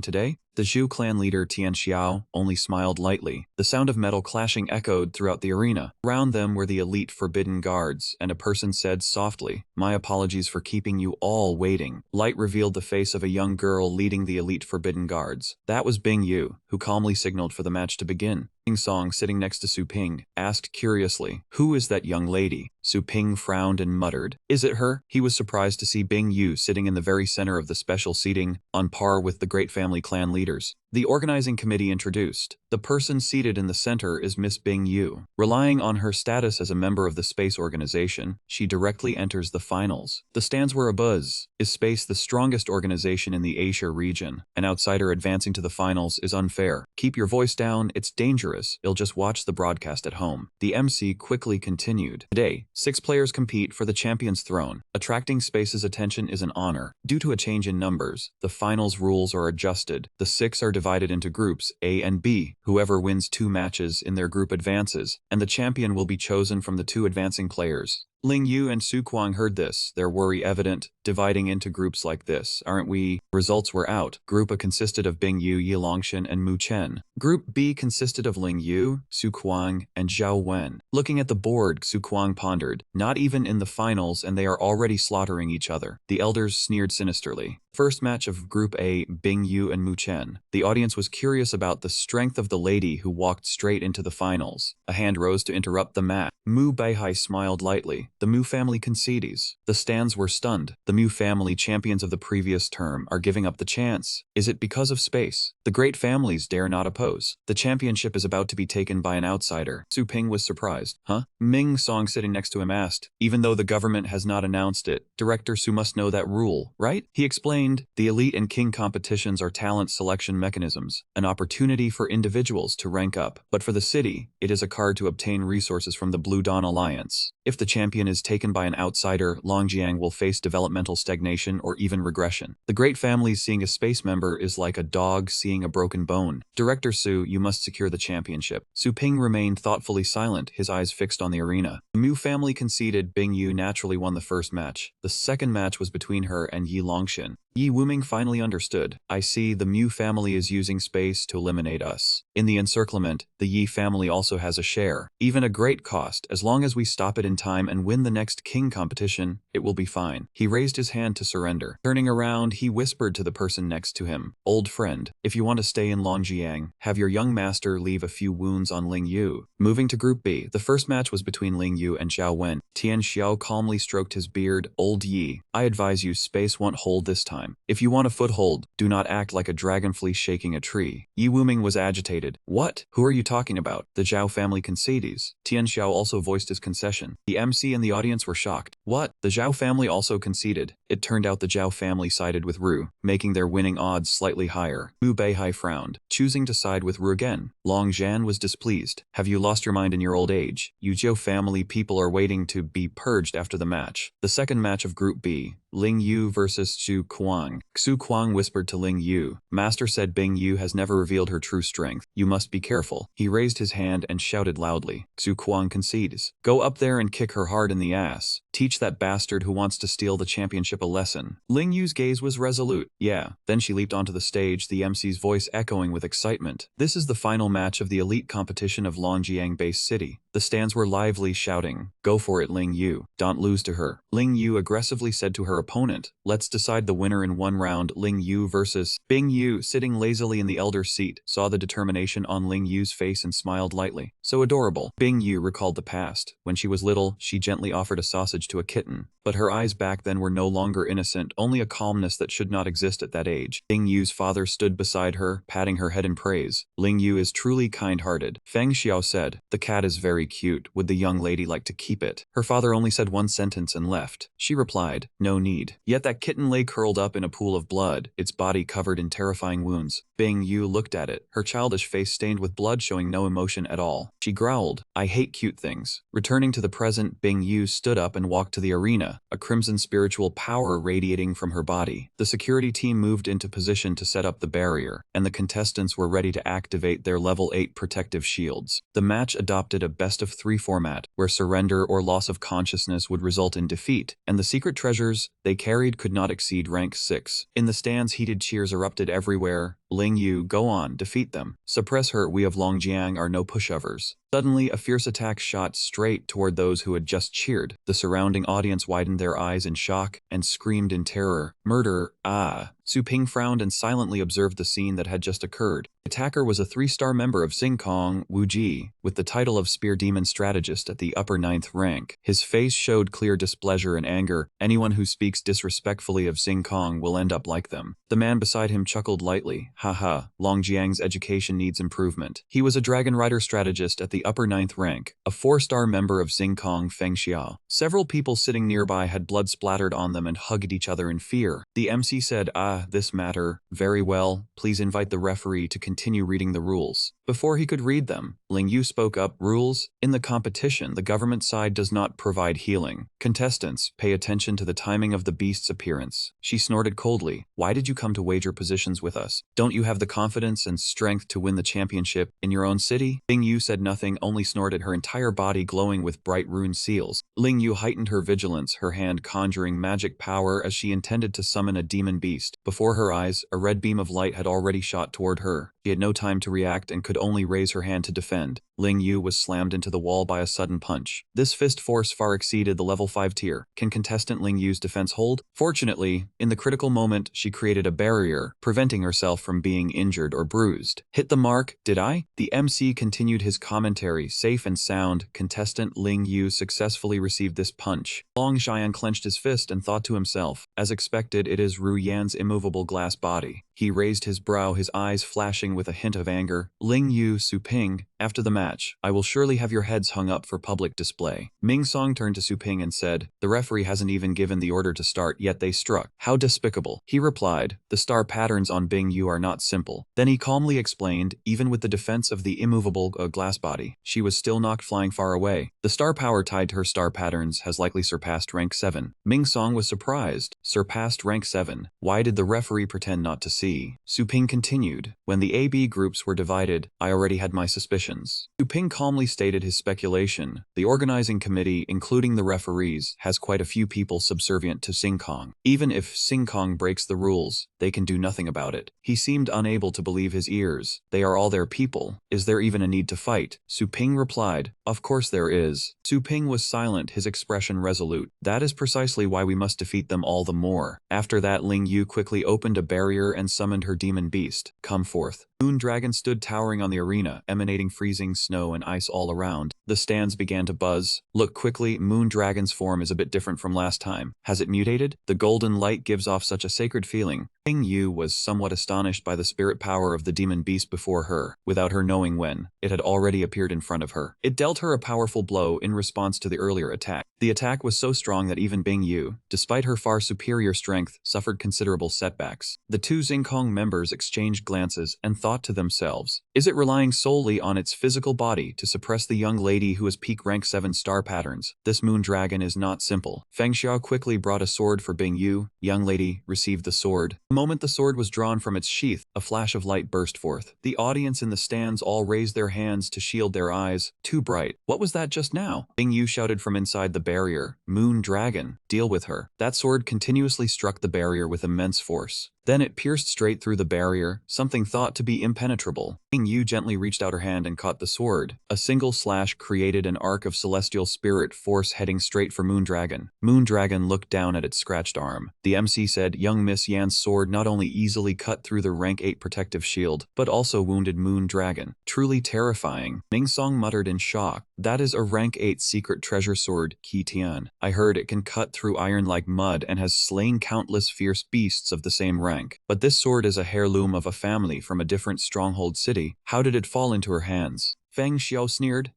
today?" The Zhu clan leader Tian Xiao only smiled lightly. The sound of metal clashing echoed throughout the arena. Around them were the elite forbidden guards, and a person said softly, "My apologies for keeping you all waiting." Light revealed the face of a young girl leading the elite forbidden guards. That was Bing Yu, who calmly signaled for the match to begin. Bing Song, sitting next to Su Ping, asked curiously, "Who is that young lady?" Su Ping frowned and muttered, "Is it her?" He was surprised to see Bing Yu sitting in the very center of the special seating, on par with the great family clan leaders. The organizing committee introduced, "The person seated in the center is Miss Bing Yu. Relying on her status as a member of the space organization, she directly enters the finals." The stands were abuzz. Is space the strongest organization in the Asia region? An outsider advancing to the finals is unfair. Keep your voice down, it's dangerous. You'll just watch the broadcast at home. The MC quickly continued. Today, 6 players compete for the champion's throne. Attracting space's attention is an honor. Due to a change in numbers, the finals rules are adjusted. The 6 are divided into groups A and B. Whoever wins 2 matches in their group advances, and the champion will be chosen from the 2 advancing players. Ling Yu and Su Kuang heard this, their worry evident. "Dividing into groups like this, aren't we?" Results were out. Group A consisted of Bing Yu, Yi Longshan, and Mu Chen. Group B consisted of Ling Yu, Su Kuang, and Zhao Wen. Looking at the board, Su Kuang pondered, "Not even in the finals and they are already slaughtering each other." The elders sneered sinisterly. First match of Group A, Bing Yu and Mu Chen. The audience was curious about the strength of the lady who walked straight into the finals. A hand rose to interrupt the match. Mu Baihai smiled lightly. "The Mu family concedes." The stands were stunned. The Mu family, champions of the previous term, are giving up the chance. Is it because of space? The great families dare not oppose. The championship is about to be taken by an outsider. Su Ping was surprised. "Huh?" Ming Song, sitting next to him, asked. "Even though the government has not announced it, Director Su must know that rule, right?" He explained, "The elite and king competitions are talent selection mechanisms, an opportunity for individuals to rank up. But for the city, it is a card to obtain resources from the Blue Dawn Alliance. If the champion is taken by an outsider, Longjiang will face developmental stagnation or even regression. The great families seeing a space member is like a dog seeing a broken bone. Director Su, you must secure the championship." Su Ping remained thoughtfully silent, his eyes fixed on the arena. The Mu family conceded. Bing Yu naturally won the first match. The second match was between her and Yi Longshan. Yi Wuming finally understood. "I see, the Mu family is using space to eliminate us. In the encirclement, the Yi family also has a share. Even a great cost. As long as we stop it in time and win the next king competition, it will be fine." He raised his hand to surrender. Turning around, he whispered to the person next to him, "Old friend, if you want to stay in Longjiang, have your young master leave a few wounds on Ling Yu." Moving to Group B, the first match was between Ling Yu and Zhao Wen. Tian Xiao calmly stroked his beard. "Old Yi, I advise you, space won't hold this time. If you want a foothold, do not act like a dragonfly shaking a tree." Yi Wuming was agitated. "What? Who are you talking about?" "The Zhao family concedes." Tian Xiao also voiced his concession. The MC and the audience were shocked. "What? The Zhao family also conceded?" It turned out the Zhao family sided with Ru, making their winning odds slightly higher. Mu Beihai frowned, choosing to side with Ru again. Long Zhan was displeased. "Have you lost your mind in your old age? You Zhao family people are waiting to be purged after the match." The second match of Group B, Ling Yu versus Xu Kuang. Xu Kuang whispered to Ling Yu. "Master said Bing Yu has never revealed her true strength. You must be careful." He raised his hand and shouted loudly. Xu Kuang concedes. "Go up there and kick her hard in the ass." Teach that bastard who wants to steal the championship a lesson. Ling Yu's gaze was resolute. Yeah. Then she leaped onto the stage, the MC's voice echoing with excitement. This is the final match of the elite competition of Longjiang-based city. The stands were lively, shouting, "Go for it, Ling Yu. Don't lose to her." Ling Yu aggressively said to her opponent, "Let's decide the winner in one round." Ling Yu versus Bing Yu, sitting lazily in the elder's seat, saw the determination on Ling Yu's face and smiled lightly. So adorable. Bing Yu recalled the past. When she was little, she gently offered a sausage to a kitten. But her eyes back then were no longer innocent, only a calmness that should not exist at that age. Bing Yu's father stood beside her, patting her head in praise. Ling Yu is truly kind-hearted. Feng Xiao said, "The cat is very cute. Would the young lady like to keep it?" Her father only said one sentence and left. She replied, "No need." Yet that kitten lay curled up in a pool of blood, its body covered in terrifying wounds. Bing Yu looked at it, her childish face stained with blood showing no emotion at all. She growled, "I hate cute things." Returning to the present, Bing Yu stood up and walked to the arena, a crimson spiritual power radiating from her body. The security team moved into position to set up the barrier, and the contestants were ready to activate their level 8 protective shields. The match adopted a best-of-3 format, where surrender or loss of consciousness would result in defeat, and the secret treasures they carried could not exceed rank 6. In the stands, heated cheers erupted everywhere. Ling Yu, go on, defeat them. Suppress her, we of Longjiang are no pushovers. Suddenly, a fierce attack shot straight toward those who had just cheered. The surrounding audience widened their eyes in shock and screamed in terror. Murder, ah. Su Ping frowned and silently observed the scene that had just occurred. The attacker was a 3-star member of Xingkong, Wu Ji, with the title of Spear Demon Strategist at the upper 9th rank. His face showed clear displeasure and anger. Anyone who speaks disrespectfully of Xingkong will end up like them. The man beside him chuckled lightly. Haha, Longjiang's education needs improvement. He was a Dragon Rider strategist at the upper 9th rank, a 4-star member of Xingkong Feng Xiao. Several people sitting nearby had blood splattered on them and hugged each other in fear. The MC said, this matter. Very well, please invite the referee to continue reading the rules. Before he could read them, Ling Yu spoke up. Rules? In the competition, the government side does not provide healing. Contestants, pay attention to the timing of the beast's appearance. She snorted coldly. Why did you come to wager positions with us? Don't you have the confidence and strength to win the championship in your own city? Ling Yu said nothing, only snorted, her entire body glowing with bright rune seals. Ling Yu heightened her vigilance, her hand conjuring magic power as she intended to summon a demon beast. Before her eyes, a red beam of light had already shot toward her. She had no time to react and could only raise her hand to defend. Ling Yu was slammed into the wall by a sudden punch. This fist force far exceeded the level 5 tier. Can contestant Ling Yu's defense hold? Fortunately, in the critical moment, she created a barrier, preventing herself from being injured or bruised. Hit the mark, did I? The MC continued his commentary. Safe and sound, contestant Ling Yu successfully received this punch. Long Xian clenched his fist and thought to himself, as expected, it is Ru Yan's immovable glass body. He raised his brow, his eyes flashing with a hint of anger. Ling Yu, Su Ping, after the match, I will surely have your heads hung up for public display. Ming Song turned to Su Ping and said, the referee hasn't even given the order to start, yet they struck. How despicable. He replied, the star patterns on Bing Yu are not simple. Then he calmly explained, even with the defense of the immovable glass body, she was still knocked flying far away. The star power tied to her star patterns has likely surpassed rank 7. Ming Song was surprised. Surpassed rank 7. Why did the referee pretend not to see? Su Ping continued, when the AB groups were divided, I already had my suspicions. Su Ping calmly stated his speculation. The organizing committee, including the referees, has quite a few people subservient to Xingkong. Even if Xingkong breaks the rules, they can do nothing about it. He seemed unable to believe his ears. They are all their people. Is there even a need to fight? Su Ping replied, of course there is. Su Ping was silent, his expression resolute. That is precisely why we must defeat them all the more. After that, Ling Yu quickly opened a barrier and summoned her demon beast. Come forth. Moon Dragon stood towering on the arena, emanating freezing snow and ice all around. The stands began to buzz. Look quickly, Moon Dragon's form is a bit different from last time. Has it mutated? The golden light gives off such a sacred feeling. Ling Yu was somewhat astonished by the spirit power of the demon beast before her, without her knowing when. It had already appeared in front of her. It dealt her a powerful blow in response to the earlier attack. The attack was so strong that even Bing Yu, despite her far superior strength, suffered considerable setbacks. The two Xingkong members exchanged glances and thought to themselves, is it relying solely on its its physical body to suppress the young lady who was peak rank 7 star patterns. This moon dragon is not simple. Feng Xiao quickly brought a sword for Bing Yu. Young lady received the sword. The moment the sword was drawn from its sheath, a flash of light burst forth. The audience in the stands all raised their hands to shield their eyes. Too bright. What was that just now? Bing Yu shouted from inside the barrier. Moon dragon. Deal with her. That sword continuously struck the barrier with immense force. Then it pierced straight through the barrier, something thought to be impenetrable. Bing Yu gently reached out her hand and caught the sword. A single slash created an arc of celestial spirit force heading straight for Moon Dragon. Moon Dragon looked down at its scratched arm. The MC said young Miss Yan's sword not only easily cut through the rank 8 protective shield, but also wounded Moon Dragon. Truly terrifying. Ming Song muttered in shock. That is a rank 8 secret treasure sword, Qi Tian. I heard it can cut through iron like mud and has slain countless fierce beasts of the same rank. But this sword is a heirloom of a family from a different stronghold city. How did it fall into her hands? Feng Xiao sneered.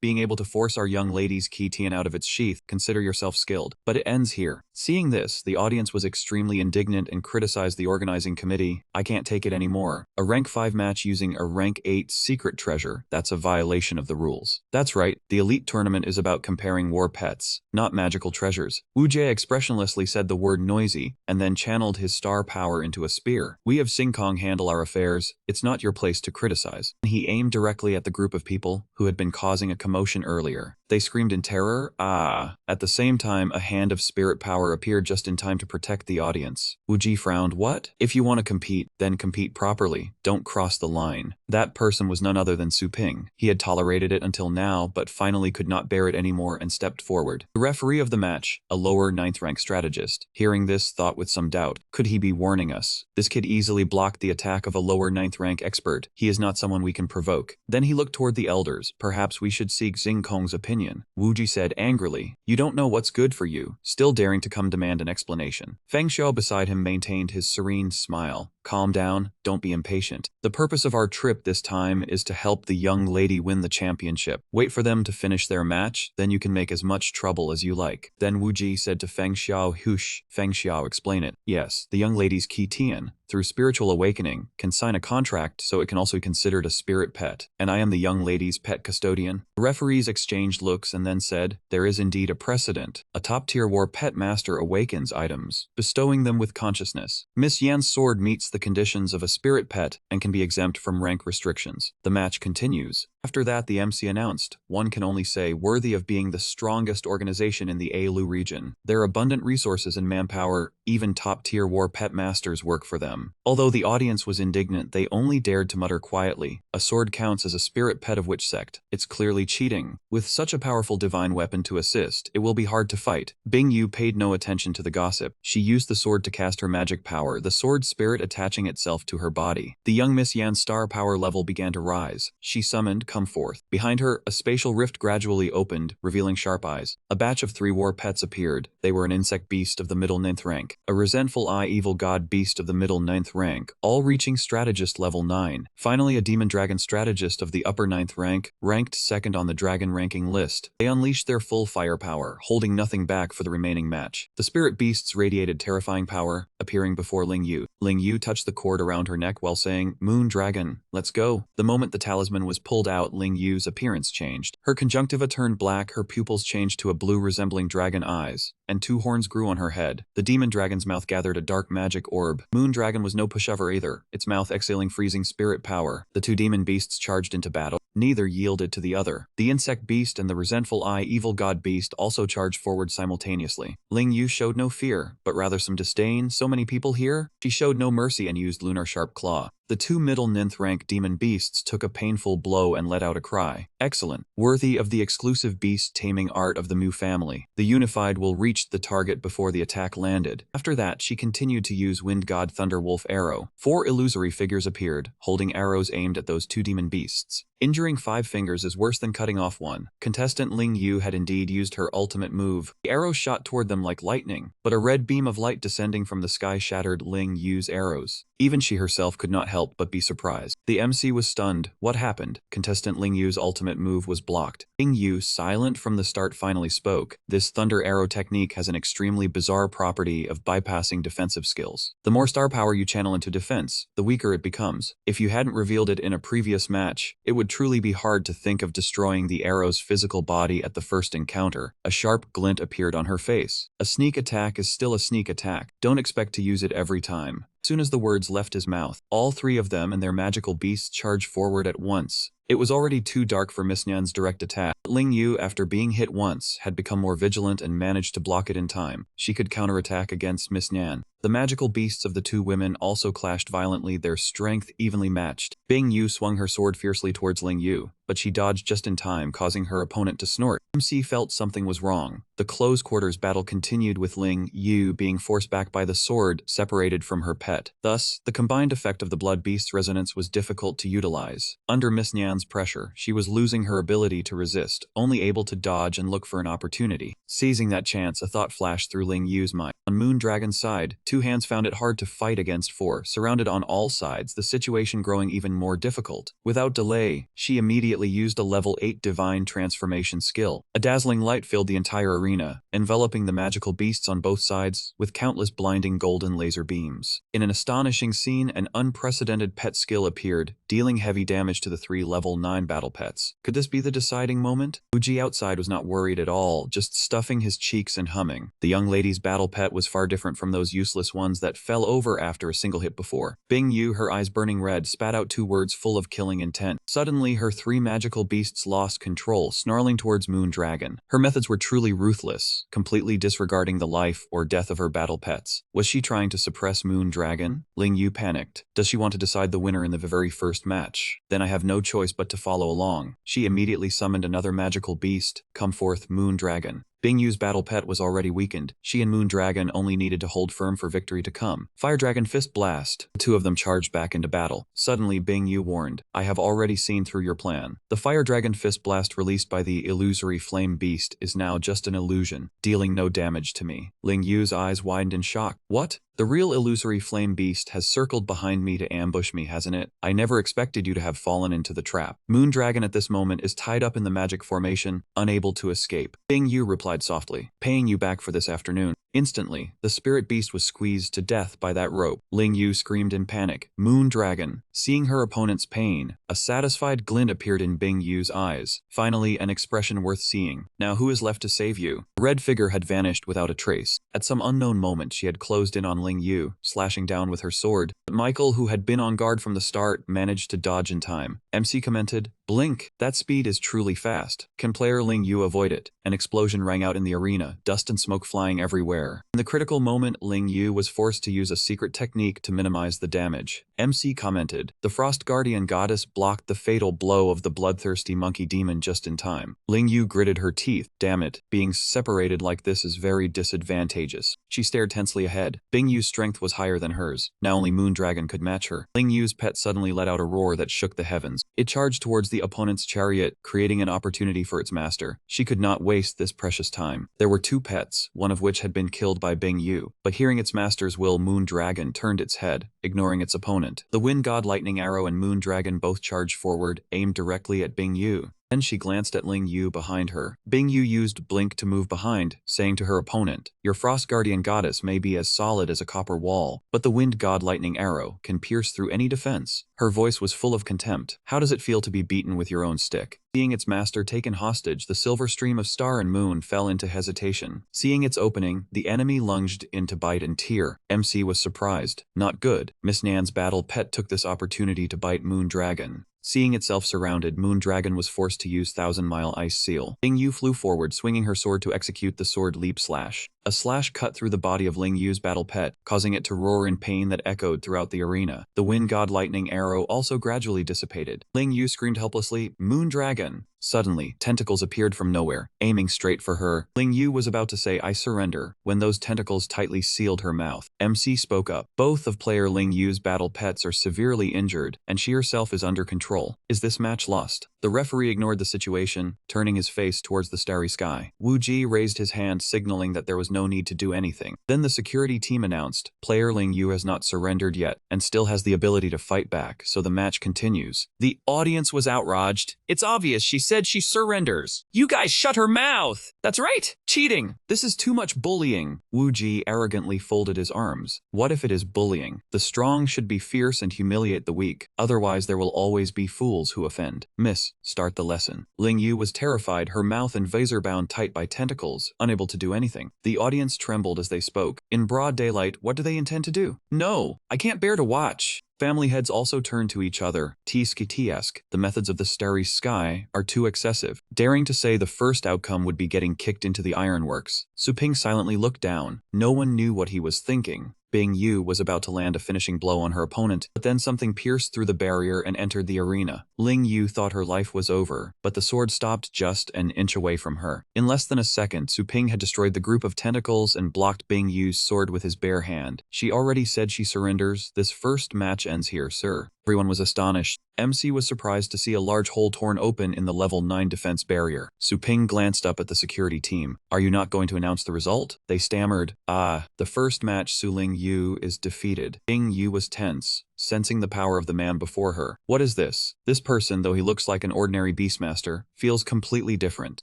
Being able to force our young lady's Qi Tian out of its sheath, consider yourself skilled. But it ends here. Seeing this, the audience was extremely indignant and criticized the organizing committee. I can't take it anymore. A rank 5 match using a rank 8 secret treasure, that's a violation of the rules. That's right, the elite tournament is about comparing war pets, not magical treasures. Wu Jie expressionlessly said the word noisy, and then channeled his star power into a spear. We of Sing Kong handle our affairs, it's not your place to criticize. He aimed directly at the group of people who had been causing a commotion earlier. They screamed in terror, ah. At the same time, a hand of spirit power appeared just in time to protect the audience. Wu Ji frowned. What? If you want to compete, then compete properly. Don't cross the line. That person was none other than Su Ping. He had tolerated it until now, but finally could not bear it anymore and stepped forward. The referee of the match, a lower 9th rank strategist, hearing this, thought with some doubt. Could he be warning us? This kid easily blocked the attack of a lower 9th rank expert. He is not someone we can provoke. Then he looked toward the elders. Perhaps we should seek Xing Kong's opinion. Wu Ji said angrily. You don't know what's good for you, still daring to come demand an explanation. Feng Xiao beside him maintained his serene smile. Calm down, don't be impatient. The purpose of our trip this time is to help the young lady win the championship. Wait for them to finish their match, then you can make as much trouble as you like. Then Wu Ji said to Feng Xiao, Hush. Feng Xiao, explain it. Yes, the young lady's Qi Tian, through spiritual awakening, can sign a contract so it can also be considered a spirit pet, and I am the young lady's pet custodian. The referees exchanged looks and then said, there is indeed a precedent. A top-tier war pet master awakens items, bestowing them with consciousness. Miss Yan's sword meets the conditions of a spirit pet and can be exempt from rank restrictions. The match continues. After that, the MC announced, one can only say worthy of being the strongest organization in the Ailu region. Their abundant resources and manpower, even top-tier war pet masters work for them. Although the audience was indignant, they only dared to mutter quietly, a sword counts as a spirit pet of which sect? It's clearly cheating. With such a powerful divine weapon to assist, it will be hard to fight. Bing Yu paid no attention to the gossip. She used the sword to cast her magic power, the sword spirit attaching itself to her body. The young Miss Yan's star power level began to rise. She summoned, come forth. Behind her, a spatial rift gradually opened, revealing sharp eyes. A batch of 3 war pets appeared. They were an insect beast of the middle 9th rank, a resentful eye evil god beast of the middle 9th rank, all reaching strategist level 9. Finally, a demon dragon strategist of the upper 9th rank, ranked 2nd on the dragon ranking list. They unleashed their full firepower, holding nothing back for the remaining match. The spirit beasts radiated terrifying power, appearing before Ling Yu. Ling Yu touched the cord around her neck while saying, Moon Dragon, let's go. The moment the talisman was pulled out, Ling Yu's appearance changed. Her conjunctiva turned black, her pupils changed to a blue resembling dragon eyes, and 2 horns grew on her head. The demon dragon's mouth gathered a dark magic orb. Moon Dragon was no pushover either, its mouth exhaling freezing spirit power. The 2 demon beasts charged into battle. Neither yielded to the other. The insect beast and the resentful eye evil god beast also charged forward simultaneously. Ling Yu showed no fear, but rather some disdain. So many people here? She showed no mercy and used lunar sharp claw. The 2 middle 9th rank demon beasts took a painful blow and let out a cry. Excellent. Worthy of the exclusive beast taming art of the Mu family. The unified will reach the target before the attack landed. After that, she continued to use Wind God Thunderwolf arrow. 4 illusory figures appeared, holding arrows aimed at those 2 demon beasts. Injuring 5 fingers is worse than cutting off one. Contestant Ling Yu had indeed used her ultimate move. The arrow shot toward them like lightning, but a red beam of light descending from the sky shattered Ling Yu's arrows. Even she herself could not help but be surprised. The MC was stunned. What happened? Contestant Ling Yu's ultimate move was blocked. Ling Yu, silent from the start, finally spoke. This thunder arrow technique has an extremely bizarre property of bypassing defensive skills. The more star power you channel into defense, the weaker it becomes. If you hadn't revealed it in a previous match, it would truly be hard to think of destroying the arrow's physical body at the first encounter. A sharp glint appeared on her face. A sneak attack is still a sneak attack. Don't expect to use it every time. Soon as the words left his mouth, all three of them and their magical beasts charged forward at once. It was already too dark for Miss Nyan's direct attack. Ling Yu, after being hit once, had become more vigilant and managed to block it in time. She could counterattack against Miss Nyan. The magical beasts of the two women also clashed violently, their strength evenly matched. Bing Yu swung her sword fiercely towards Ling Yu, but she dodged just in time, causing her opponent to snort. MC felt something was wrong. The close quarters battle continued, with Ling Yu being forced back by the sword separated from her pet. Thus, the combined effect of the blood beast's resonance was difficult to utilize. Under Miss Nyan's pressure, she was losing her ability to resist, only able to dodge and look for an opportunity. Seizing that chance, a thought flashed through Ling Yu's mind. On Moondragon's side, two hands found it hard to fight against four, surrounded on all sides, the situation growing even more difficult. Without delay, she immediately used a level 8 divine transformation skill. A dazzling light filled the entire arena, enveloping the magical beasts on both sides with countless blinding golden laser beams. In an astonishing scene, an unprecedented pet skill appeared, dealing heavy damage to the three level 9 battle pets. Could this be the deciding moment? Uji outside was not worried at all, just stuffing his cheeks and humming. The young lady's battle pet was far different from those useless ones that fell over after a single hit before. Bing Yu, her eyes burning red, spat out two words full of killing intent. Suddenly, her three magical beasts lost control, snarling towards Moondragon. Her methods were truly ruthless, completely disregarding the life or death of her battle pets. Was she trying to suppress Moondragon? Ling Yu panicked. Does she want to decide the winner in the very first match? Then I have no choice but to follow along. She immediately summoned another magical beast. Come forth, Moondragon. Bing Yu's battle pet was already weakened. She and Moondragon only needed to hold firm for victory to come. Fire Dragon Fist Blast. The two of them charged back into battle. Suddenly, Bing Yu warned, I have already seen through your plan. The Fire Dragon Fist Blast released by the illusory flame beast is now just an illusion, dealing no damage to me. Ling Yu's eyes widened in shock. What? The real illusory flame beast has circled behind me to ambush me, hasn't it? I never expected you to have fallen into the trap. Moondragon at this moment is tied up in the magic formation, unable to escape. Bing Yu replied softly, paying you back for this afternoon. Instantly, the spirit beast was squeezed to death by that rope. Ling Yu screamed in panic. Moondragon. Seeing her opponent's pain, a satisfied glint appeared in Bing Yu's eyes. Finally, an expression worth seeing. Now who is left to save you? The red figure had vanished without a trace. At some unknown moment, she had closed in on Ling Yu, slashing down with her sword. But Michael, who had been on guard from the start, managed to dodge in time. MC commented, Blink, that speed is truly fast. Can player Ling Yu avoid it? An explosion rang out in the arena, dust and smoke flying everywhere. In the critical moment, Ling Yu was forced to use a secret technique to minimize the damage. MC commented, the Frost Guardian Goddess blocked the fatal blow of the bloodthirsty monkey demon just in time. Ling Yu gritted her teeth. Damn it, being separated like this is very disadvantageous. She stared tensely ahead. Bing Yu's strength was higher than hers. Now only Moondragon could match her. Ling Yu's pet suddenly let out a roar that shook the heavens. It charged towards the opponent's chariot, creating an opportunity for its master. She could not waste this precious time. There were two pets, one of which had been killed by Bing Yu, but hearing its master's will, Moondragon turned its head, ignoring its opponent. The Wind God Lightning Arrow and Moondragon both charged forward, aimed directly at Bing Yu. Then she glanced at Ling Yu behind her. Bing Yu used Blink to move behind, saying to her opponent, your Frost Guardian Goddess may be as solid as a copper wall, but the Wind God Lightning Arrow can pierce through any defense. Her voice was full of contempt. How does it feel to be beaten with your own stick? Seeing its master taken hostage, the silver stream of star and moon fell into hesitation. Seeing its opening, the enemy lunged in to bite and tear. MC was surprised. Not good. Miss Nyan's battle pet took this opportunity to bite Moondragon. Seeing itself surrounded, Moondragon was forced to use Thousand Mile Ice Seal. Ling Yu flew forward, swinging her sword to execute the sword leap slash. A slash cut through the body of Ling Yu's battle pet, causing it to roar in pain that echoed throughout the arena. The Wind God Lightning Arrow also gradually dissipated. Ling Yu screamed helplessly, Moondragon! Suddenly, tentacles appeared from nowhere, aiming straight for her. Ling Yu was about to say, I surrender, when those tentacles tightly sealed her mouth. MC spoke up. Both of player Ling Yu's battle pets are severely injured, and she herself is under control. Is this match lost? The referee ignored the situation, turning his face towards the starry sky. Wu Ji raised his hand, signaling that there was no need to do anything. Then the security team announced, player Ling Yu has not surrendered yet and still has the ability to fight back, so the match continues. The audience was outraged. It's obvious, she said she surrenders. You guys shut her mouth! That's right! Cheating! This is too much bullying. Wu Ji arrogantly folded his arms. What if it is bullying? The strong should be fierce and humiliate the weak. Otherwise there will always be fools who offend. Miss, start the lesson. Ling Yu was terrified, her mouth and visor bound tight by tentacles, unable to do anything. The audience trembled as they spoke. In broad daylight, what do they intend to do? No, I can't bear to watch. Family heads also turned to each other. T-sk. The methods of the starry sky are too excessive. Daring to say the first outcome would be getting kicked into the ironworks. Su Ping silently looked down. No one knew what he was thinking. Bing Yu was about to land a finishing blow on her opponent, but then something pierced through the barrier and entered the arena. Ling Yu thought her life was over, but the sword stopped just an inch away from her. In less than a second, Su Ping had destroyed the group of tentacles and blocked Bing Yu's sword with his bare hand. She already said she surrenders. This first match ends here, sir. Everyone was astonished. MC was surprised to see a large hole torn open in the level 9 defense barrier. Su Ping glanced up at the security team. Are you not going to announce the result? They stammered. The first match, Su Ling Yu is defeated. Bing Yu was tense, sensing the power of the man before her. What is this? This person, though he looks like an ordinary beastmaster, feels completely different.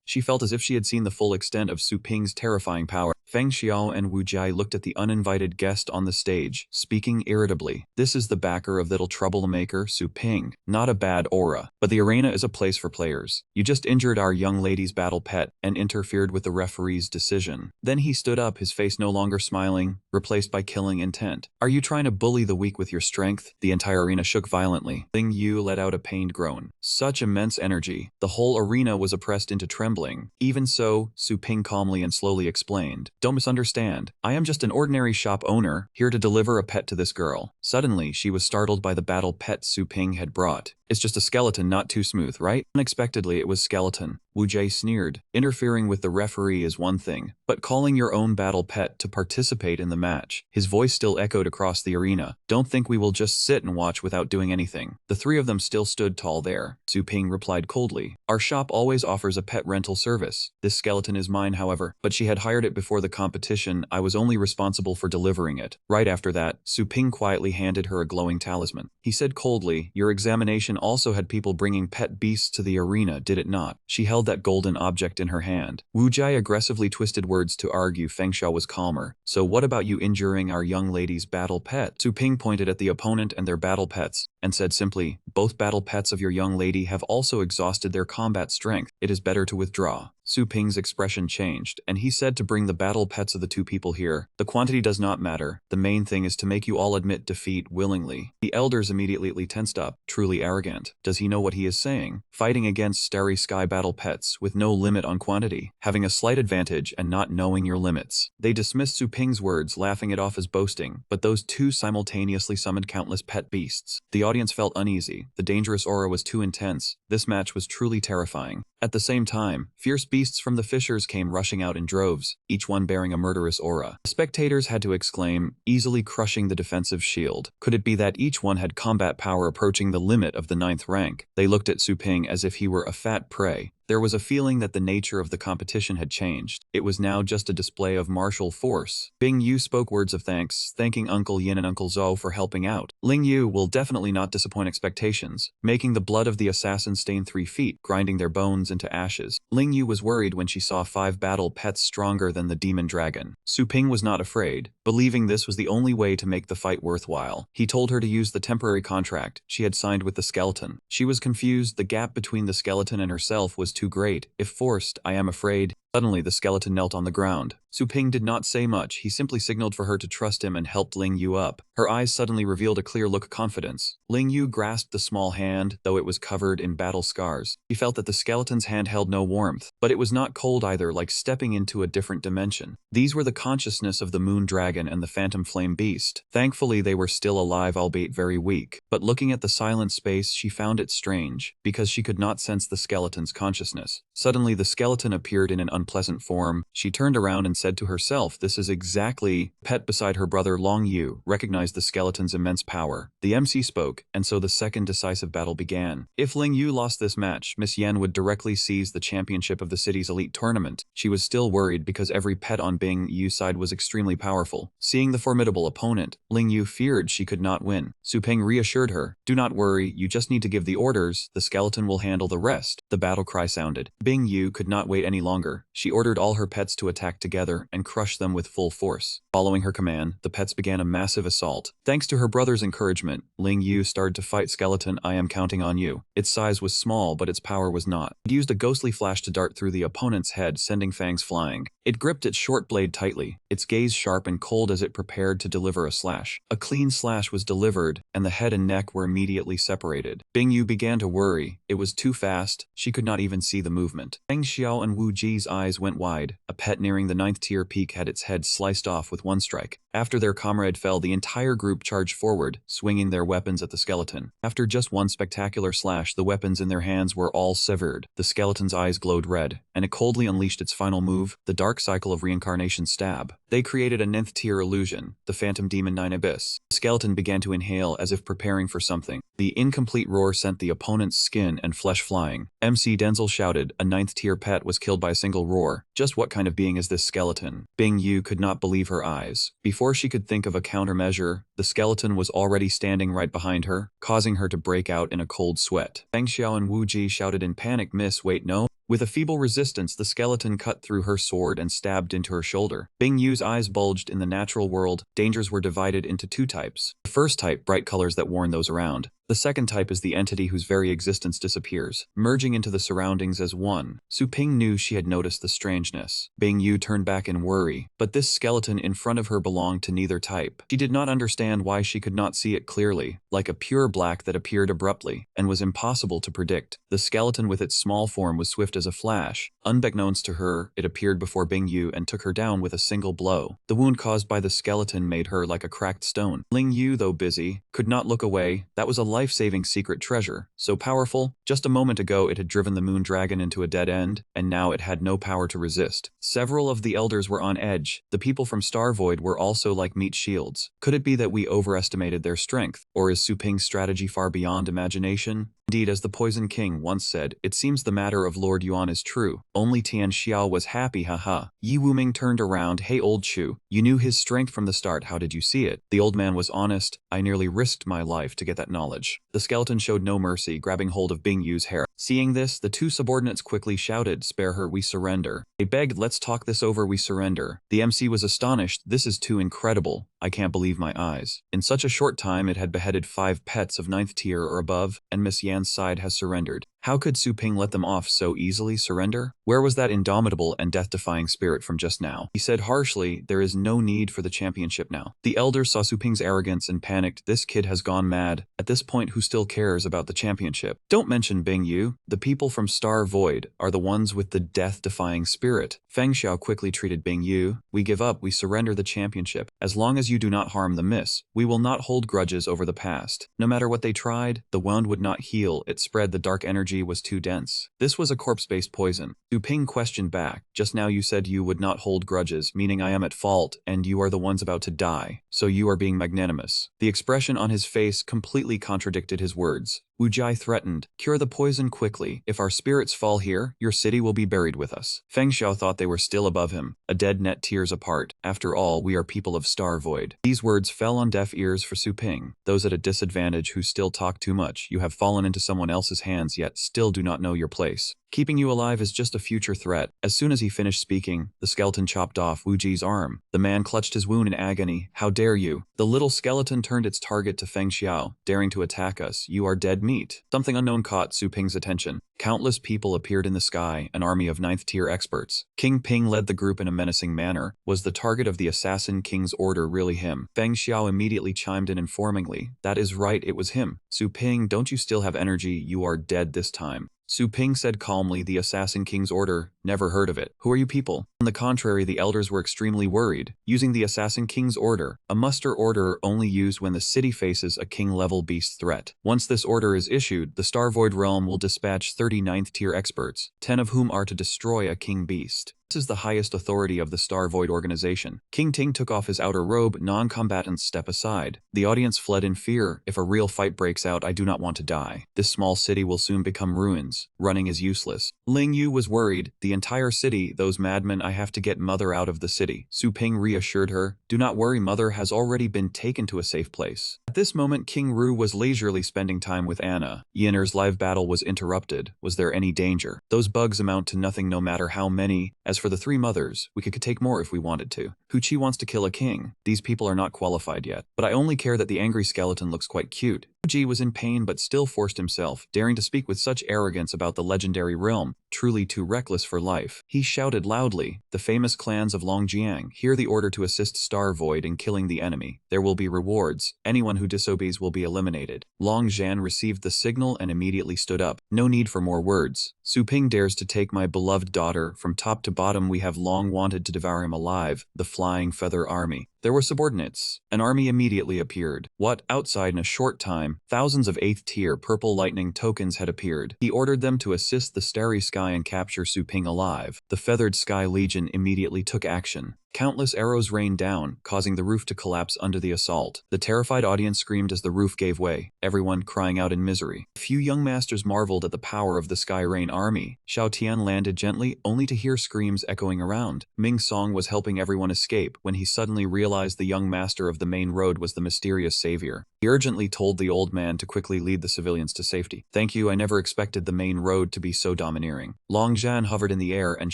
She felt as if she had seen the full extent of Su Ping's terrifying power. Feng Xiao and Wu Jai looked at the uninvited guest on the stage, speaking irritably. This is the backer of little troublemaker Su Ping. Not a bad aura, but the arena is a place for players. You just injured our young lady's battle pet and interfered with the referee's decision. Then he stood up, his face no longer smiling, replaced by killing intent. Are you trying to bully the weak with your strength? The entire arena shook violently. Ling Yu let out a pained groan. Such immense energy. The whole arena was oppressed into trembling. Even so, Su Ping calmly and slowly explained. Don't misunderstand. I am just an ordinary shop owner, here to deliver a pet to this girl. Suddenly, she was startled by the battle pet Su Ping had brought. It's just a skeleton, not too smooth, right? Unexpectedly, it was skeleton. Wu Jie sneered. Interfering with the referee is one thing, but calling your own battle pet to participate in the match. His voice still echoed across the arena. Don't think we will just sit and watch without doing anything. The three of them still stood tall there. Su Ping replied coldly. Our shop always offers a pet rental service. This skeleton is mine, however, but she had hired it before the competition. I was only responsible for delivering it. Right after that, Su Ping quietly handed her a glowing talisman. He said coldly, your examination also had people bringing pet beasts to the arena, did it not? She held that golden object in her hand. Wu Jai aggressively twisted words to argue. Feng Xiao was calmer. So what about you injuring our young lady's battle pet? Su Ping pointed at the opponent and their battle pets, and said simply, both battle pets of your young lady have also exhausted their combat strength. It is better to withdraw. Su Ping's expression changed, and he said to bring the battle pets of the two people here. The quantity does not matter. The main thing is to make you all admit defeat willingly. The elders immediately tensed up. Truly arrogant. Does he know what he is saying? Fighting against starry sky battle pets with no limit on quantity, having a slight advantage and not knowing your limits. They dismissed Su Ping's words, laughing it off as boasting, but those two simultaneously summoned countless pet beasts. The audience felt uneasy. The dangerous aura was too intense. This match was truly terrifying. At the same time, fierce beasts from the fissures came rushing out in droves, each one bearing a murderous aura. The spectators had to exclaim, easily crushing the defensive shield. Could it be that each one had combat power approaching the limit of the 9th rank? They looked at Su Ping as if he were a fat prey. There was a feeling that the nature of the competition had changed. It was now just a display of martial force. Bing Yu spoke words of thanks, thanking Uncle Yin and Uncle Zhou for helping out. Ling Yu will definitely not disappoint expectations, making the blood of the assassin stain 3 feet, grinding their bones into ashes. Ling Yu was worried when she saw 5 battle pets stronger than the demon dragon. Su Ping was not afraid, believing this was the only way to make the fight worthwhile. He told her to use the temporary contract she had signed with the skeleton. She was confused. The gap between the skeleton and herself was too great. If forced, I am afraid. Suddenly, the skeleton knelt on the ground. Su Ping did not say much. He simply signaled for her to trust him and helped Ling Yu up. Her eyes suddenly revealed a clear look of confidence. Ling Yu grasped the small hand, though it was covered in battle scars. He felt that the skeleton's hand held no warmth, but it was not cold either, like stepping into a different dimension. These were the consciousness of the moon dragon and the phantom flame beast. Thankfully, they were still alive, albeit very weak. But looking at the silent space, she found it strange, because she could not sense the skeleton's consciousness. Suddenly, the skeleton appeared in an unpleasant form, she turned around and said to herself, this is exactly. Pet beside her brother Long Yu recognized the skeleton's immense power. The MC spoke, and so the second decisive battle began. If Ling Yu lost this match, Miss Yan would directly seize the championship of the city's elite tournament. She was still worried because every pet on Bing Yu's side was extremely powerful. Seeing the formidable opponent, Ling Yu feared she could not win. Su Ping reassured her, do not worry, you just need to give the orders, the skeleton will handle the rest. The battle cry sounded. Bing Yu could not wait any longer. She ordered all her pets to attack together and crush them with full force. Following her command, the pets began a massive assault. Thanks to her brother's encouragement, Ling Yu started to fight Skeleton. I am counting on you. Its size was small, but its power was not. It used a ghostly flash to dart through the opponent's head, sending fangs flying. It gripped its short blade tightly, its gaze sharp and cold as it prepared to deliver a slash. A clean slash was delivered, and the head and neck were immediately separated. Bing Yu began to worry. It was too fast. She could not even see the movement. Feng Xiao and Wu Ji's eyes went wide. A pet nearing the 9th tier peak had its head sliced off with one strike. After their comrade fell, the entire group charged forward, swinging their weapons at the skeleton. After just one spectacular slash, the weapons in their hands were all severed. The skeleton's eyes glowed red, and it coldly unleashed its final move, the dark cycle of reincarnation stab. They created a 9th tier illusion, the Phantom Demon 9 Abyss. The skeleton began to inhale as if preparing for something. The incomplete roar sent the opponent's skin and flesh flying. MC Denzel shouted, a 9th tier pet was killed by a single roar. Just what kind of being is this skeleton? Bing Yu could not believe her eyes. Before she could think of a countermeasure, the skeleton was already standing right behind her, causing her to break out in a cold sweat. Feng Xiao and Wu Ji shouted in panic, miss, wait, no. With a feeble resistance, the skeleton cut through her sword and stabbed into her shoulder. Bing Yu's eyes bulged. In the natural world, dangers were divided into two types. The first type, bright colors that warn those around. The second type is the entity whose very existence disappears, merging into the surroundings as one. Su Ping knew she had noticed the strangeness. Bing Yu turned back in worry, but this skeleton in front of her belonged to neither type. She did not understand why she could not see it clearly, like a pure black that appeared abruptly, and was impossible to predict. The skeleton with its small form was swift as a flash. Unbeknownst to her, it appeared before Bing Yu and took her down with a single blow. The wound caused by the skeleton made her like a cracked stone. Ling Yu, though busy, could not look away. That was a life-saving secret treasure, so powerful. Just a moment ago it had driven the moon dragon into a dead end, and now it had no power to resist. Several of the elders were on edge. The people from Star Void were also like meat shields. Could it be that we overestimated their strength, or is Su Ping's strategy far beyond imagination? Indeed, as the Poison King once said, it seems the matter of Lord Yuan is true. Only Tian Xiao was happy, haha. Yi Wuming turned around, hey old Chu, you knew his strength from the start, how did you see it? The old man was honest, I nearly risked my life to get that knowledge. The skeleton showed no mercy, grabbing hold of Bing Yu's hair. Seeing this, the two subordinates quickly shouted, spare her, we surrender. They begged, let's talk this over, we surrender. The MC was astonished, this is too incredible. I can't believe my eyes. In such a short time it had beheaded 5 pets of 9th tier or above, and Miss Yan's side has surrendered. How could Su Ping let them off so easily? Surrender? Where was that indomitable and death-defying spirit from just now? He said harshly, there is no need for the championship now. The elders saw Su Ping's arrogance and panicked, this kid has gone mad. At this point, who still cares about the championship? Don't mention Bing Yu. The people from Star Void are the ones with the death-defying spirit. Feng Xiao quickly treated Bing Yu. We give up, we surrender the championship. As long as you do not harm the miss, we will not hold grudges over the past. No matter what they tried, the wound would not heal, it spread, the dark energy was too dense. This was a corpse-based poison. Su Ping questioned back, just now you said you would not hold grudges, meaning I am at fault, and you are the ones about to die, so you are being magnanimous. The expression on his face completely contradicted his words. Wu Jai threatened, cure the poison quickly. If our spirits fall here, your city will be buried with us. Feng Xiao thought they were still above him, a dead net tears apart. After all, we are people of Star Void. These words fell on deaf ears for Su Ping. Those at a disadvantage who still talk too much. You have fallen into someone else's hands yet still do not know your place. Keeping you alive is just a future threat. As soon as he finished speaking, the skeleton chopped off Wu Ji's arm. The man clutched his wound in agony. How dare you? The little skeleton turned its target to Feng Xiao, daring to attack us. You are dead meat. Something unknown caught Su Ping's attention. Countless people appeared in the sky, an army of 9th tier experts. King Ping led the group in a menacing manner. Was the target of the Assassin King's order really him? Feng Xiao immediately chimed in informingly. That is right, it was him. Su Ping, don't you still have energy? You are dead this time. Su Ping said calmly, the Assassin King's order, Never heard of it. Who are you people? On the contrary, the elders were extremely worried, using the Assassin King's order, a muster order only used when the city faces a king-level beast threat. Once this order is issued, the Star Void realm will dispatch 39th tier experts, 10 of whom are to destroy a king beast. This is the highest authority of the Star Void organization. King Ting took off his outer robe, non-combatants step aside. The audience fled in fear. If a real fight breaks out, I do not want to die. This small city will soon become ruins. Running is useless. Ling Yu was worried. The entire city, those madmen, I have to get mother out of the city. Su Ping reassured her, do not worry, mother has already been taken to a safe place. At this moment, King Ru was leisurely spending time with Anna. Yinner's live battle was interrupted. Was there any danger? Those bugs amount to nothing no matter how many. As for the three mothers, we could take more if we wanted to. Huchi wants to kill a king. These people are not qualified yet. But I only care that the angry skeleton looks quite cute. Huji was in pain but still forced himself, daring to speak with such arrogance about the legendary realm, truly too reckless for life. He shouted loudly, the famous clans of Longjiang hear the order to assist Star Void in killing the enemy. There will be rewards. Anyone who disobeys will be eliminated. Long Zhan received the signal and immediately stood up. No need for more words. Su Ping dares to take my beloved daughter. From top to bottom we have long wanted to devour him alive. The Flying Feather Army. There were subordinates. An army immediately appeared. What? Outside in a short time, thousands of 8th tier purple lightning tokens had appeared. He ordered them to assist the Starry Sky and capture Su Ping alive. The Feathered Sky Legion immediately took action. Countless arrows rained down, causing the roof to collapse under the assault. The terrified audience screamed as the roof gave way, everyone crying out in misery. A few young masters marveled at the power of the Sky Rain army. Xiao Tian landed gently, only to hear screams echoing around. Ming Song was helping everyone escape when he suddenly realized the young master of the main road was the mysterious savior. He urgently told the old man to quickly lead the civilians to safety. Thank you, I never expected the main road to be so domineering. Long Zhan hovered in the air and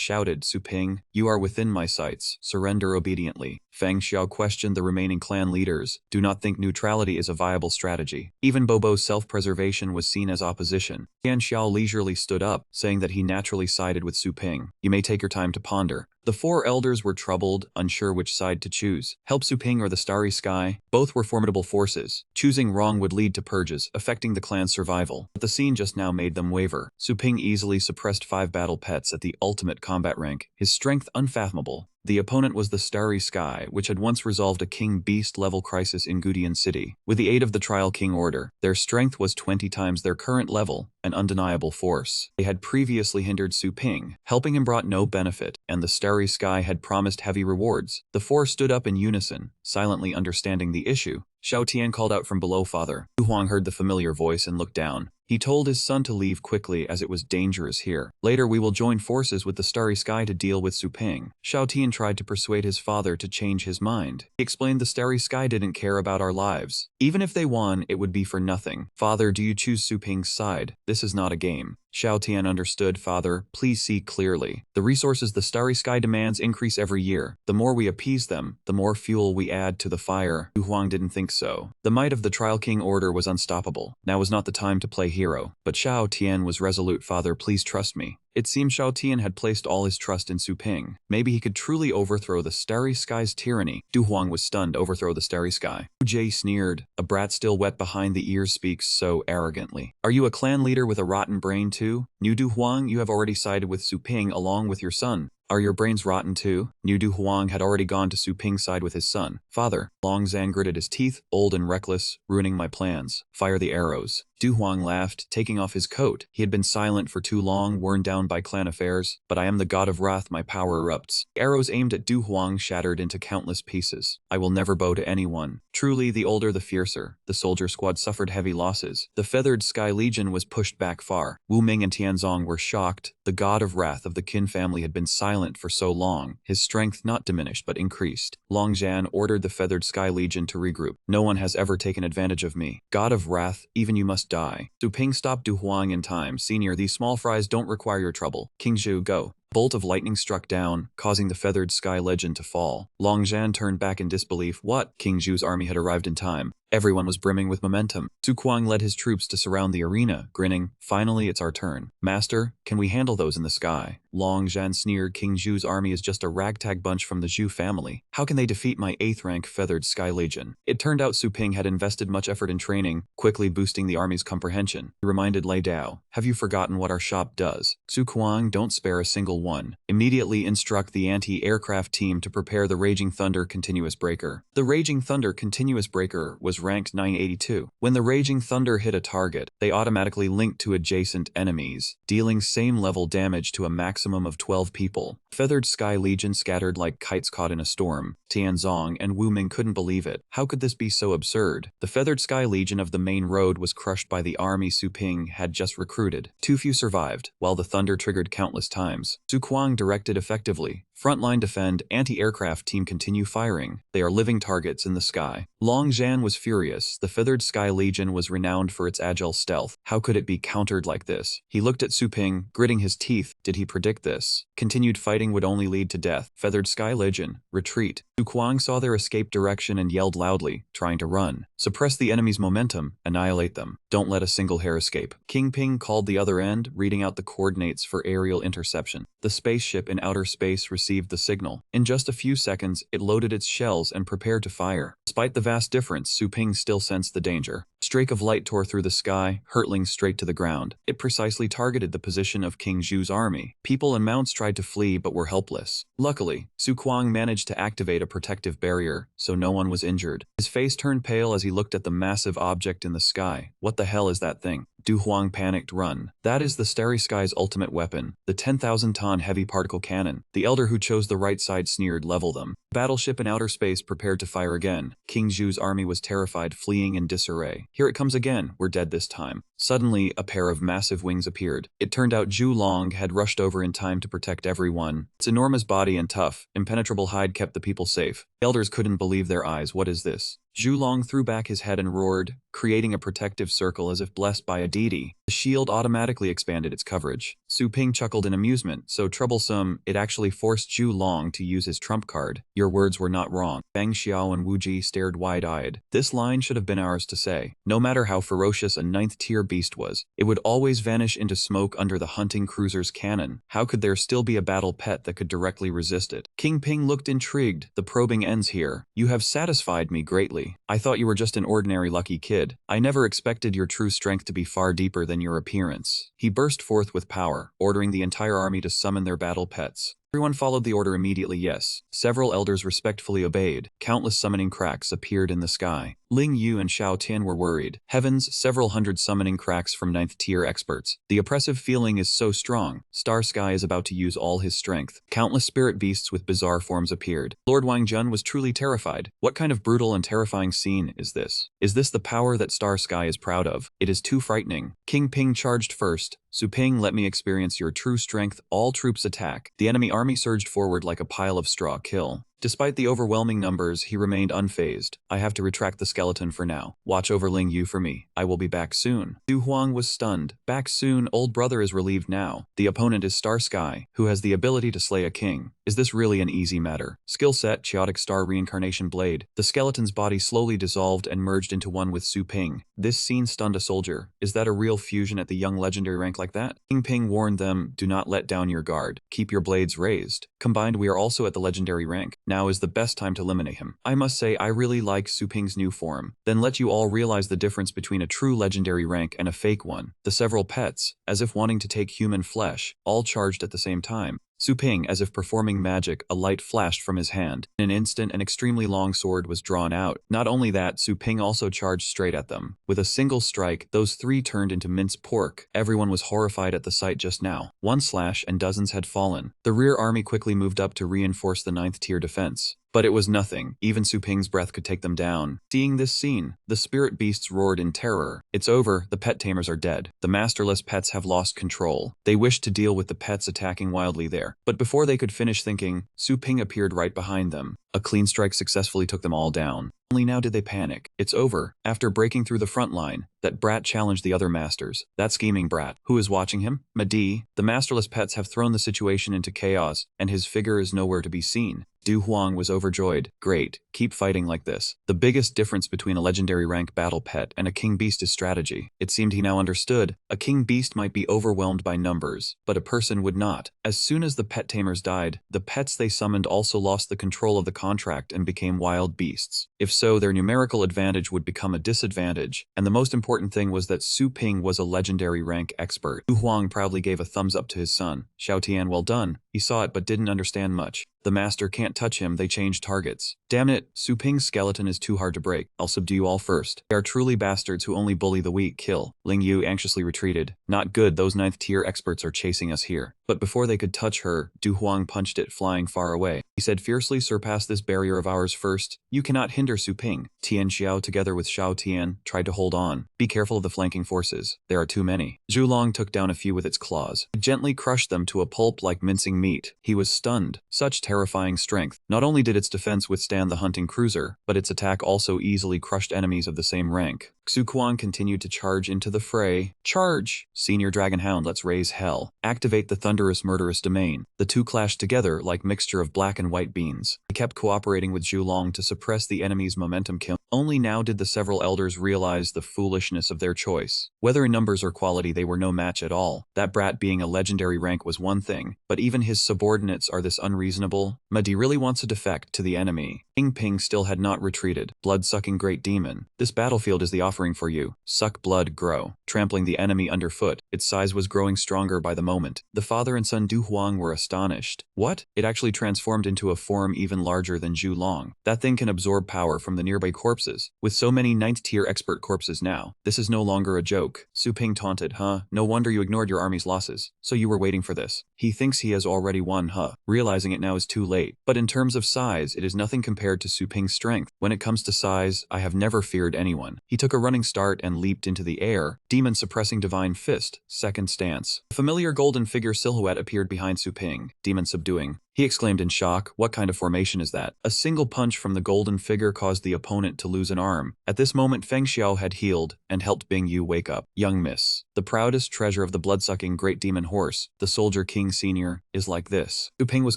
shouted, Su Ping, you are within my sights. Surrender obediently. Feng Xiao questioned the remaining clan leaders. Do not think neutrality is a viable strategy. Even Bobo's self-preservation was seen as opposition. Tian Xiao leisurely stood up, saying that he naturally sided with Su Ping. You may take your time to ponder. The four elders were troubled, unsure which side to choose. Help Su Ping or the Starry Sky? Both were formidable forces. Choosing wrong would lead to purges, affecting the clan's survival. But the scene just now made them waver. Su Ping easily suppressed 5 battle pets at the ultimate combat rank, his strength unfathomable. The opponent was the Starry Sky, which had once resolved a King Beast level crisis in Gudian City. With the aid of the Trial King Order, their strength was 20 times their current level, an undeniable force. They had previously hindered Su Ping. Helping him brought no benefit, and the Starry Sky had promised heavy rewards. The four stood up in unison, silently understanding the issue. Xiao Tian called out from below, Father. Yu Huang heard the familiar voice and looked down. He told his son to leave quickly as it was dangerous here. Later we will join forces with the Starry Sky to deal with Su Ping. Xiao Tian tried to persuade his father to change his mind. He explained the Starry Sky didn't care about our lives. Even if they won, it would be for nothing. Father, do you choose Su Ping's side? This is not a game. Xiao Tian understood, Father, please see clearly. The resources the Starry Sky demands increase every year. The more we appease them, the more fuel we add to the fire. Yu Huang didn't think so. The might of the Trial King Order was unstoppable. Now was not the time to play hero. But Xiao Tian was resolute, Father, please trust me. It seemed Xiao Tian had placed all his trust in Su Ping. Maybe he could truly overthrow the Starry Sky's tyranny. Du Huang was stunned. Overthrow the Starry Sky. Wu Jie sneered. A brat still wet behind the ears speaks so arrogantly. Are you a clan leader with a rotten brain too? New Du Huang, you have already sided with Su Ping along with your son. Are your brains rotten too? New Du Huang had already gone to Su Ping's side with his son. Father, Long Zhan gritted his teeth, old and reckless, ruining my plans. Fire the arrows. Du Huang laughed, taking off his coat. He had been silent for too long, worn down by clan affairs. But I am the god of wrath, my power erupts. The arrows aimed at Du Huang shattered into countless pieces. I will never bow to anyone. Truly, the older the fiercer. The soldier squad suffered heavy losses. The Feathered Sky Legion was pushed back far. Wu Ming and Tianzong were shocked. The god of wrath of the Qin family had been silent for so long, his strength not diminished but increased. Long Zhan ordered the Feathered Sky Legion to regroup. No one has ever taken advantage of me. God of wrath, even you must die. Su Ping stopped Du Huang in time. Senior, these small fries don't require your trouble. King Zhu, go. Bolt of lightning struck down, causing the Feathered Sky Legend to fall. Long Zhan turned back in disbelief. What? King Zhu's army had arrived in time. Everyone was brimming with momentum. Su Kuang led his troops to surround the arena, grinning. Finally, it's our turn. Master, can we handle those in the sky? Long Zhan sneered. King Zhu's army is just a ragtag bunch from the Zhu family. How can they defeat my 8th rank feathered sky legion? It turned out Su Ping had invested much effort in training, quickly boosting the army's comprehension. He reminded Lei Dao, have you forgotten what our shop does? Su Kuang, don't spare a single one. Immediately instruct the anti-aircraft team to prepare the Raging Thunder Continuous Breaker. The Raging Thunder Continuous Breaker was ranked 982. When the Raging Thunder hit a target, they automatically linked to adjacent enemies, dealing same level damage to a maximum of 12 people. Feathered Sky Legion scattered like kites caught in a storm. Tianzong and Wu Ming couldn't believe it. How could this be so absurd? The Feathered Sky Legion of the main road was crushed by the army Su Ping had just recruited. Too few survived, while the thunder triggered countless times. Su Kuang directed effectively. Frontline defend, anti-aircraft team continue firing. They are living targets in the sky. Long Zhan was furious. The Feathered Sky Legion was renowned for its agile stealth. How could it be countered like this? He looked at Su Ping, gritting his teeth. Did he predict this? Continued fighting would only lead to death. Feathered Sky Legion, retreat. Su Kuang saw their escape direction and yelled loudly, trying to run. Suppress the enemy's momentum, annihilate them. Don't let a single hair escape. King Ping called the other end, reading out the coordinates for aerial interception. The spaceship in outer space received the signal. In just a few seconds, it loaded its shells and prepared to fire. Despite the vast difference, Su Ping still sensed the danger. A streak of light tore through the sky, hurtling straight to the ground. It precisely targeted the position of King Zhu's army. People and mounts tried to flee but were helpless. Luckily, Su Kuang managed to activate a protective barrier, so no one was injured. His face turned pale as he looked at the massive object in the sky. What the hell is that thing? Du Huang panicked. Run. That is the Starry Sky's ultimate weapon, the 10,000-ton heavy particle cannon. The elder who chose the right side sneered, level them. Battleship in outer space prepared to fire again. King Zhu's army was terrified, fleeing in disarray. Here it comes again. We're dead this time. Suddenly, a pair of massive wings appeared. It turned out Zhu Long had rushed over in time to protect everyone. Its enormous body and tough, impenetrable hide kept the people safe. The elders couldn't believe their eyes. What is this? Zhu Long threw back his head and roared, creating a protective circle as if blessed by a deity. The shield automatically expanded its coverage. Su Ping chuckled in amusement. So troublesome, it actually forced Zhu Long to use his trump card. Your words were not wrong. Bang Xiao and Wu Ji stared wide-eyed. This line should have been ours to say. No matter how ferocious a 9th-tier beast was, it would always vanish into smoke under the hunting cruiser's cannon. How could there still be a battle pet that could directly resist it? King Ping looked intrigued. The probing ends here. You have satisfied me greatly. I thought you were just an ordinary lucky kid. I never expected your true strength to be far deeper than your appearance. He burst forth with power, ordering the entire army to summon their battle pets. Everyone followed the order immediately. Yes. Several elders respectfully obeyed. Countless summoning cracks appeared in the sky. Ling Yu and Xiao Tian were worried. Heavens, several hundred summoning cracks from 9th-tier experts. The oppressive feeling is so strong. Star Sky is about to use all his strength. Countless spirit beasts with bizarre forms appeared. Lord Wang Jun was truly terrified. What kind of brutal and terrifying scene is this? Is this the power that Star Sky is proud of? It is too frightening. King Ping charged first. Su Ping, let me experience your true strength. All troops attack. The enemy army surged forward like a pile of straw. Kill. Despite the overwhelming numbers, he remained unfazed. I have to retract the skeleton for now. Watch over Ling Yu for me. I will be back soon. Du Huang was stunned. Back soon? Old brother is relieved now. The opponent is Star Sky, who has the ability to slay a king. Is this really an easy matter? Skill set, Chaotic Star Reincarnation Blade. The skeleton's body slowly dissolved and merged into one with Su Ping. This scene stunned a soldier. Is that a real fusion at the young legendary rank like that? King Ping warned them, do not let down your guard. Keep your blades raised. Combined, we are also at the legendary rank. Now is the best time to eliminate him. I must say, I really like Su Ping's new form. Then let you all realize the difference between a true legendary rank and a fake one. The several pets, as if wanting to take human flesh, all charged at the same time. Su Ping, as if performing magic, a light flashed from his hand. In an instant, an extremely long sword was drawn out. Not only that, Su Ping also charged straight at them. With a single strike, those three turned into minced pork. Everyone was horrified at the sight just now. One slash and dozens had fallen. The rear army quickly moved up to reinforce the 9th-tier defense. But it was nothing. Even Su Ping's breath could take them down. Seeing this scene, the spirit beasts roared in terror. It's over, the pet tamers are dead. The masterless pets have lost control. They wished to deal with the pets attacking wildly there. But before they could finish thinking, Su Ping appeared right behind them. A clean strike successfully took them all down. Only now did they panic. It's over. After breaking through the front line, that brat challenged the other masters. That scheming brat. Who is watching him? Madi. The masterless pets have thrown the situation into chaos, and his figure is nowhere to be seen. Du Huang was overjoyed. Great. Keep fighting like this. The biggest difference between a legendary rank battle pet and a king beast is strategy. It seemed he now understood. A king beast might be overwhelmed by numbers, but a person would not. As soon as the pet tamers died, the pets they summoned also lost the control of the contract and became wild beasts. If so, their numerical advantage would become a disadvantage, and the most important thing was that Su Ping was a legendary rank expert. Du Huang proudly gave a thumbs up to his son. Xiao Tian, well done. He saw it but didn't understand much. The master can't touch him, they change targets. Damn it, Su Ping's skeleton is too hard to break. I'll subdue you all first. They are truly bastards who only bully the weak. Kill. Ling Yu anxiously retreated. Not good, those 9th tier experts are chasing us here. But before they could touch her, Du Huang punched it flying far away. He said fiercely, surpass this barrier of ours first. You cannot hinder Su Ping. Tian Xiao together with Xiao Tian tried to hold on. Be careful of the flanking forces. There are too many. Zhu Long took down a few with its claws. It gently crushed them to a pulp like mincing meat. He was stunned. Such terrifying strength. Not only did its defense withstand the hunting cruiser, but its attack also easily crushed enemies of the same rank. Xu Quan continued to charge into the fray. Charge! Senior Dragon Hound, let's raise hell. Activate the thunderous murderous domain. The two clashed together like mixture of black and white beans. They kept cooperating with Zhu Long to suppress the enemy's momentum kill. Only now did the several elders realize the foolishness of their choice. Whether in numbers or quality, they were no match at all. That brat being a legendary rank was one thing, but even his subordinates are this unreasonable. Madi really wants to defect to the enemy. Ping Ping still had not retreated. Blood-sucking great demon. This battlefield is the offering for you. Suck blood, grow. Trampling the enemy underfoot. Its size was growing stronger by the moment. The father and son Du Huang were astonished. What? It actually transformed into a form even larger than Zhu Long. That thing can absorb power from the nearby corpses. With so many 9th tier expert corpses now, this is no longer a joke. Su Ping taunted, huh? No wonder you ignored your army's losses. So you were waiting for this. He thinks he has already won, huh? Realizing it now is too late. But in terms of size, it is nothing compared to Su Ping's strength. When it comes to size, I have never feared anyone. He took a running start and leaped into the air. Demon suppressing divine fist. Second stance. A familiar golden figure silhouette appeared behind Su Ping. Demon subduing. He exclaimed in shock, what kind of formation is that? A single punch from the golden figure caused the opponent to lose an arm. At this moment Feng Xiao had healed and helped Bing Yu wake up. Young miss. The proudest treasure of the blood-sucking great demon horse, the Soldier King Senior, is like this. Su Ping was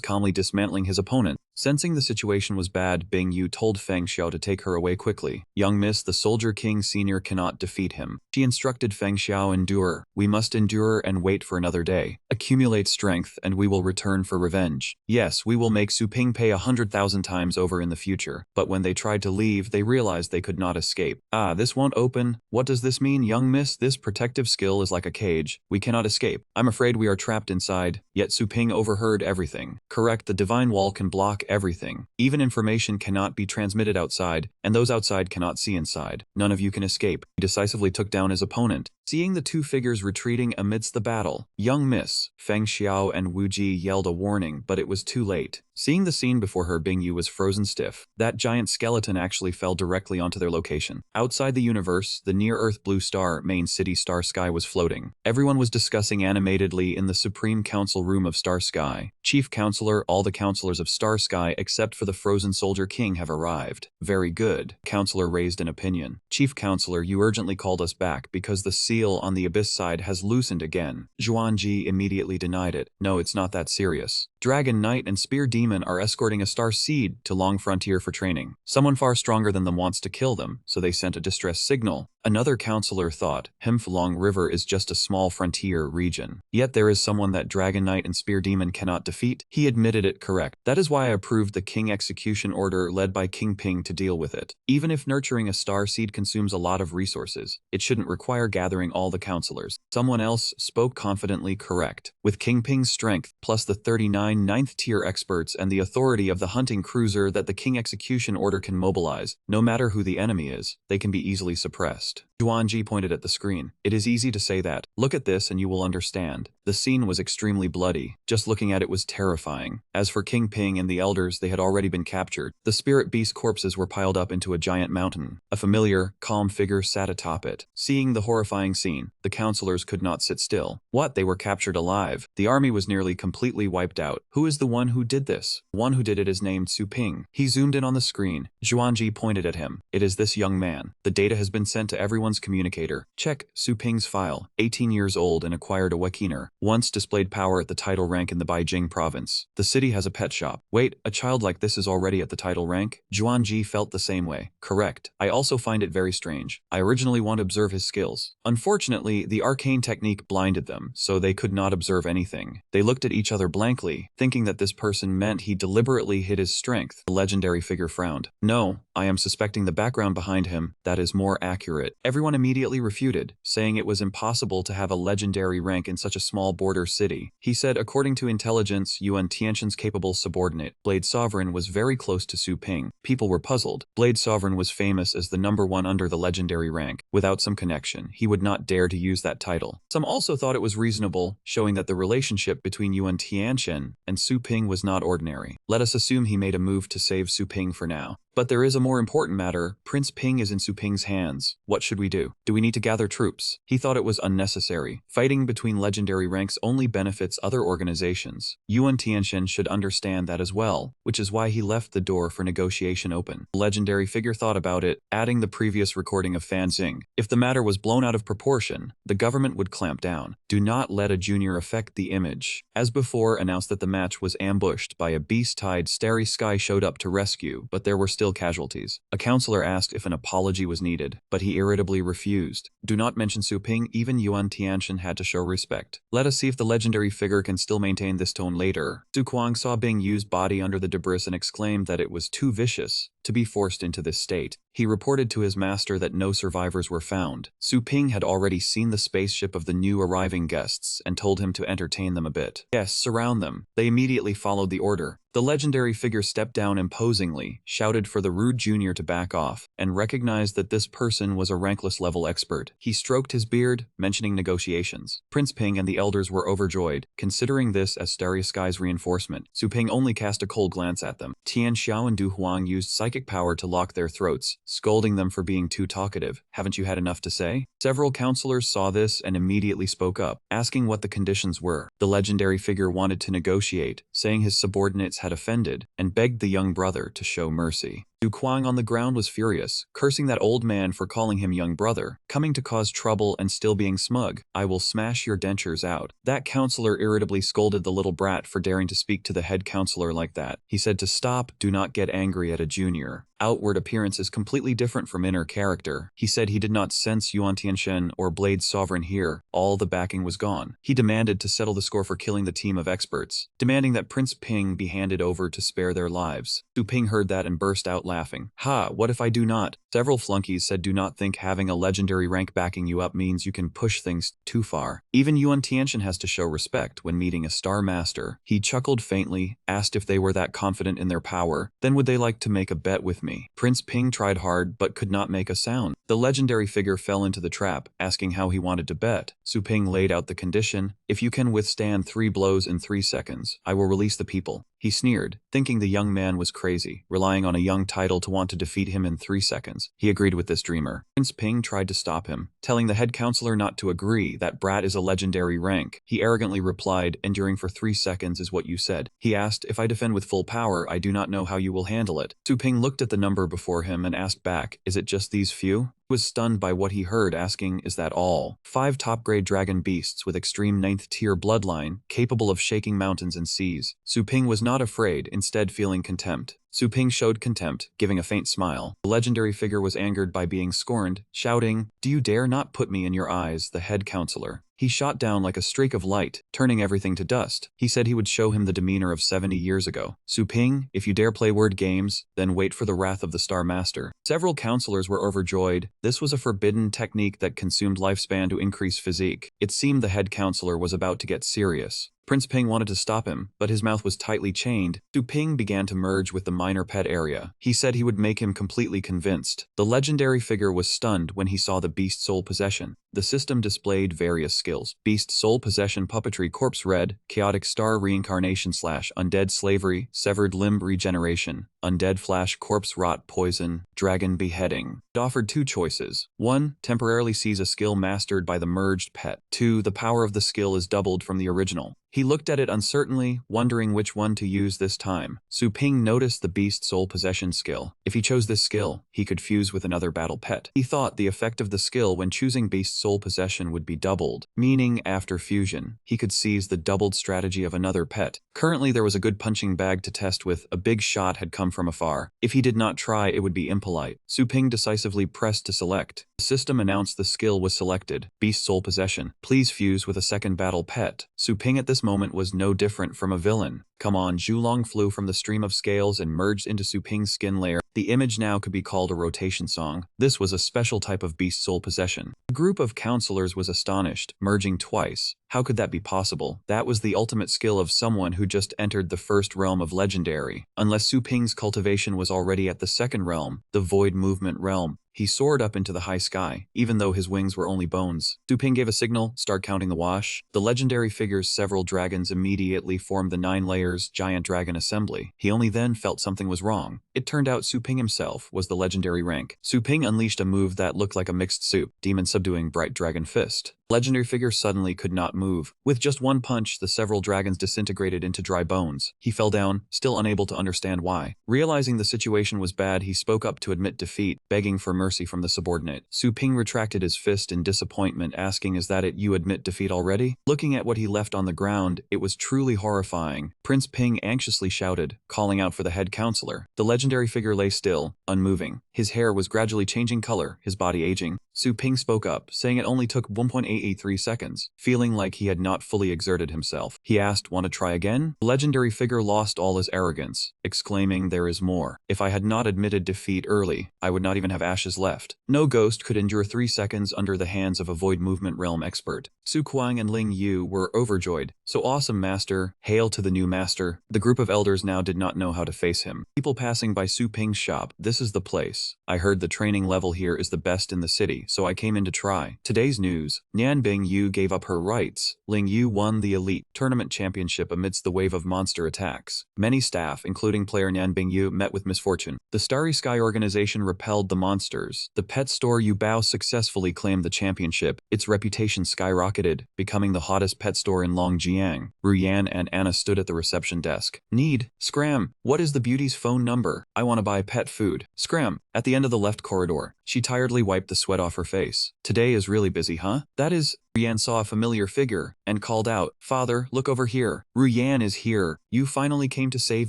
calmly dismantling his opponent. Sensing the situation was bad, Bing Yu told Feng Xiao to take her away quickly. Young miss, the Soldier King Senior cannot defeat him. She instructed Feng Xiao, endure. We must endure and wait for another day. Accumulate strength and we will return for revenge. Yes, we will make Su Ping pay 100,000 times over in the future. But when they tried to leave, they realized they could not escape. Ah, this won't open. What does this mean, young miss? This protective skill is like a cage. We cannot escape. I'm afraid we are trapped inside. Yet Su Ping overheard everything. Correct, the divine wall can block everything. Even information cannot be transmitted outside, and those outside cannot see inside. None of you can escape. He decisively took down his opponent. Seeing the two figures retreating amidst the battle, young miss, Feng Xiao and Wu Ji yelled a warning, but it was too late. Seeing the scene before her, Bing Yu was frozen stiff. That giant skeleton actually fell directly onto their location. Outside the universe, the near-Earth blue star main city Star Sky was floating. Everyone was discussing animatedly in the Supreme Council room of Star Sky. Chief Counselor, all the counselors of Star Sky except for the Frozen Soldier King have arrived. Very good. Counselor raised an opinion. Chief Counselor, you urgently called us back because the seal on the abyss side has loosened again. Zhuangji immediately denied it. No, it's not that serious. Dragon Knight and Spear Demon are escorting a Star Seed to Long Frontier for training. Someone far stronger than them wants to kill them, so they sent a distress signal. Another counselor thought, Long River is just a small frontier region. Yet there is someone that Dragon Knight and Spear Demon cannot defeat. He admitted it correct. That is why I approved the King Execution Order led by King Ping to deal with it. Even if nurturing a Star Seed consumes a lot of resources, it shouldn't require gathering all the counselors. Someone else spoke confidently correct. With King Ping's strength, plus the 39 9th tier experts and the authority of the hunting cruiser that the King Execution Order can mobilize, no matter who the enemy is, they can be easily suppressed. first. Juanji pointed at the screen. It is easy to say that. Look at this and you will understand. The scene was extremely bloody. Just looking at it was terrifying. As for King Ping and the elders, they had already been captured. The spirit beast corpses were piled up into a giant mountain. A familiar, calm figure sat atop it. Seeing the horrifying scene, the counselors could not sit still. What? They were captured alive. The army was nearly completely wiped out. Who is the one who did this? The one who did it is named Su Ping. He zoomed in on the screen. Juanji pointed at him. It is this young man. The data has been sent to everyone's communicator. Check Su Ping's file. 18 years old and acquired a Wekiner. Once displayed power at the title rank in the Beijing province. The city has a pet shop. Wait, a child like this is already at the title rank? Juanji felt the same way. Correct. I also find it very strange. I originally want to observe his skills. Unfortunately, the arcane technique blinded them, so they could not observe anything. They looked at each other blankly, thinking that this person meant he deliberately hid his strength. The legendary figure frowned. No, I am suspecting the background behind him. That is more accurate. Everyone immediately refuted, saying it was impossible to have a legendary rank in such a small border city. He said according to intelligence, Yuan Tianxian's capable subordinate, Blade Sovereign, was very close to Su Ping. People were puzzled. Blade Sovereign was famous as the #1 under the legendary rank. Without some connection, he would not dare to use that title. Some also thought it was reasonable, showing that the relationship between Yuan Tianxian and Su Ping was not ordinary. Let us assume he made a move to save Su Ping for now. But there is a more important matter. Prince Ping is in Su Ping's hands. What should we do? Do we need to gather troops? He thought it was unnecessary. Fighting between legendary ranks only benefits other organizations. Yuan Tianxian should understand that as well, which is why he left the door for negotiation open. The legendary figure thought about it, adding the previous recording of Fan Xing. If the matter was blown out of proportion, the government would clamp down. Do not let a junior affect the image. As before, announced that the match was ambushed by a beast-tied Starry Sky showed up to rescue, but there were still casualties. A counselor asked if an apology was needed, but he irritably refused. Do not mention Su Ping, even Yuan Tianxian had to show respect. Let us see if the legendary figure can still maintain this tone later. Su Kuang saw Bing use body under the debris and exclaimed that it was too vicious to be forced into this state. He reported to his master that no survivors were found. Su Ping had already seen the spaceship of the new arriving guests and told him to entertain them a bit. Yes, surround them. They immediately followed the order. The legendary figure stepped down imposingly, shouted for the rude junior to back off, and recognized that this person was a rankless level expert. He stroked his beard, mentioning negotiations. Prince Ping and the elders were overjoyed, considering this as Starry Sky's reinforcement. Su Ping only cast a cold glance at them. Tian Xiao and Du Huang used psychic power to lock their throats, scolding them for being too talkative. Haven't you had enough to say? Several counselors saw this and immediately spoke up, asking what the conditions were. The legendary figure wanted to negotiate, saying his subordinates had offended, and begged the young brother to show mercy. Du Kuang on the ground was furious, cursing that old man for calling him young brother, coming to cause trouble and still being smug. I will smash your dentures out. That counselor irritably scolded the little brat for daring to speak to the head counselor like that. He said to stop, do not get angry at a junior. Outward appearance is completely different from inner character. He said he did not sense Yuan Tianxian or Blade Sovereign here. All the backing was gone. He demanded to settle the score for killing the team of experts, demanding that Prince Ping be handed over to spare their lives. Su Ping heard that and burst out laughing. Ha, what if I do not? Several flunkies said do not think having a legendary rank backing you up means you can push things too far. Even Yuan Tianxian has to show respect when meeting a star master. He chuckled faintly, asked if they were that confident in their power, then would they like to make a bet with me? Prince Ping tried hard but could not make a sound. The legendary figure fell into the trap, asking how he wanted to bet. Su Ping laid out the condition. If you can withstand 3 blows in 3 seconds, I will release the people. He sneered, thinking the young man was crazy, relying on a young title to want to defeat him in 3 seconds. He agreed with this dreamer. Prince Ping tried to stop him, telling the head counselor not to agree, that brat is a legendary rank. He arrogantly replied, enduring for 3 seconds is what you said. He asked, if I defend with full power, I do not know how you will handle it. Su Ping looked at the number before him and asked back, is it just these few? He was stunned by what he heard, asking, is that all? 5 top-grade dragon beasts with extreme 9th tier bloodline, capable of shaking mountains and seas. Su Ping was not afraid, instead feeling contempt. Su Ping showed contempt, giving a faint smile. The legendary figure was angered by being scorned, shouting, do you dare not put me in your eyes, the head counselor? He shot down like a streak of light, turning everything to dust. He said he would show him the demeanor of 70 years ago. Su Ping, if you dare play word games, then wait for the wrath of the Star Master. Several counselors were overjoyed. This was a forbidden technique that consumed lifespan to increase physique. It seemed the head counselor was about to get serious. Prince Ping wanted to stop him, but his mouth was tightly chained. Su Ping began to merge with the minor pet area. He said he would make him completely convinced. The legendary figure was stunned when he saw the beast soul possession. The system displayed various skills: beast soul possession, puppetry, corpse red, chaotic star reincarnation / undead slavery, severed limb regeneration, undead flash, corpse rot, poison, dragon beheading. It offered 2 choices. 1. Temporarily seize a skill mastered by the merged pet. 2. The power of the skill is doubled from the original. He looked at it uncertainly, wondering which one to use this time. Su Ping noticed the beast soul possession skill. If he chose this skill, he could fuse with another battle pet. He thought the effect of the skill when choosing beast soul possession would be doubled, meaning after fusion, he could seize the doubled strategy of another pet. Currently, there was a good punching bag to test with. A big shot had come from afar. If he did not try, it would be impolite. Su Ping decisively pressed to select. The system announced the skill was selected. Beast soul possession. Please fuse with a second battle pet. Su Ping at this moment was no different from a villain. Come on, Zhulong flew from the stream of scales and merged into Su Ping's skin layer. The image now could be called a rotation song. This was a special type of beast soul possession. A group of counselors was astonished, merging twice. How could that be possible? That was the ultimate skill of someone who just entered the first realm of legendary. Unless Su Ping's cultivation was already at the second realm, the void movement realm. He soared up into the high sky, even though his wings were only bones. Su Ping gave a signal, start counting the wash. The legendary figure's several dragons immediately formed the 9 layers giant dragon assembly. He only then felt something was wrong. It turned out Su Ping himself was the legendary rank. Su Ping unleashed a move that looked like a mixed soup, demon subduing bright dragon fist. Legendary figure suddenly could not move. With just one punch, the several dragons disintegrated into dry bones. He fell down, still unable to understand why. Realizing the situation was bad, he spoke up to admit defeat, begging for mercy from the subordinate. Su Ping retracted his fist in disappointment, asking, "Is that it? You admit defeat already?" Looking at what he left on the ground, it was truly horrifying. Prince Ping anxiously shouted, calling out for the head counselor. The legendary figure lay still, unmoving. His hair was gradually changing color, his body aging. Su Ping spoke up, saying it only took 1.883 seconds. Feeling like he had not fully exerted himself, he asked, "Want to try again?" The legendary figure lost all his arrogance, exclaiming, "There is more. If I had not admitted defeat early, I would not even have ashes left." No ghost could endure 3 seconds under the hands of a void movement realm expert. Su Kuang and Ling Yu were overjoyed. "So awesome, master. Hail to the new master." The group of elders now did not know how to face him. People passing by Su Ping's shop, "This is the place. I heard the training level here is the best in the city, so I came in to try." Today's news: Nianbing Yu gave up her rights. Ling Yu won the elite tournament championship amidst the wave of monster attacks. Many staff, including player Nianbing Yu, met with misfortune. The Starry Sky organization repelled the monsters. The pet store Yu Bao successfully claimed the championship. Its reputation skyrocketed, becoming the hottest pet store in Longjiang. Ruyan and Anna stood at the reception desk. "Need. Scram. What is the beauty's phone number? I want to buy pet food." Scram. At the end of the left corridor. She tiredly wiped the sweat off her face. "Today is really busy, huh?" "That is..." Ruyan saw a familiar figure and called out, "Father, look over here. Ruyan is here. You finally came to save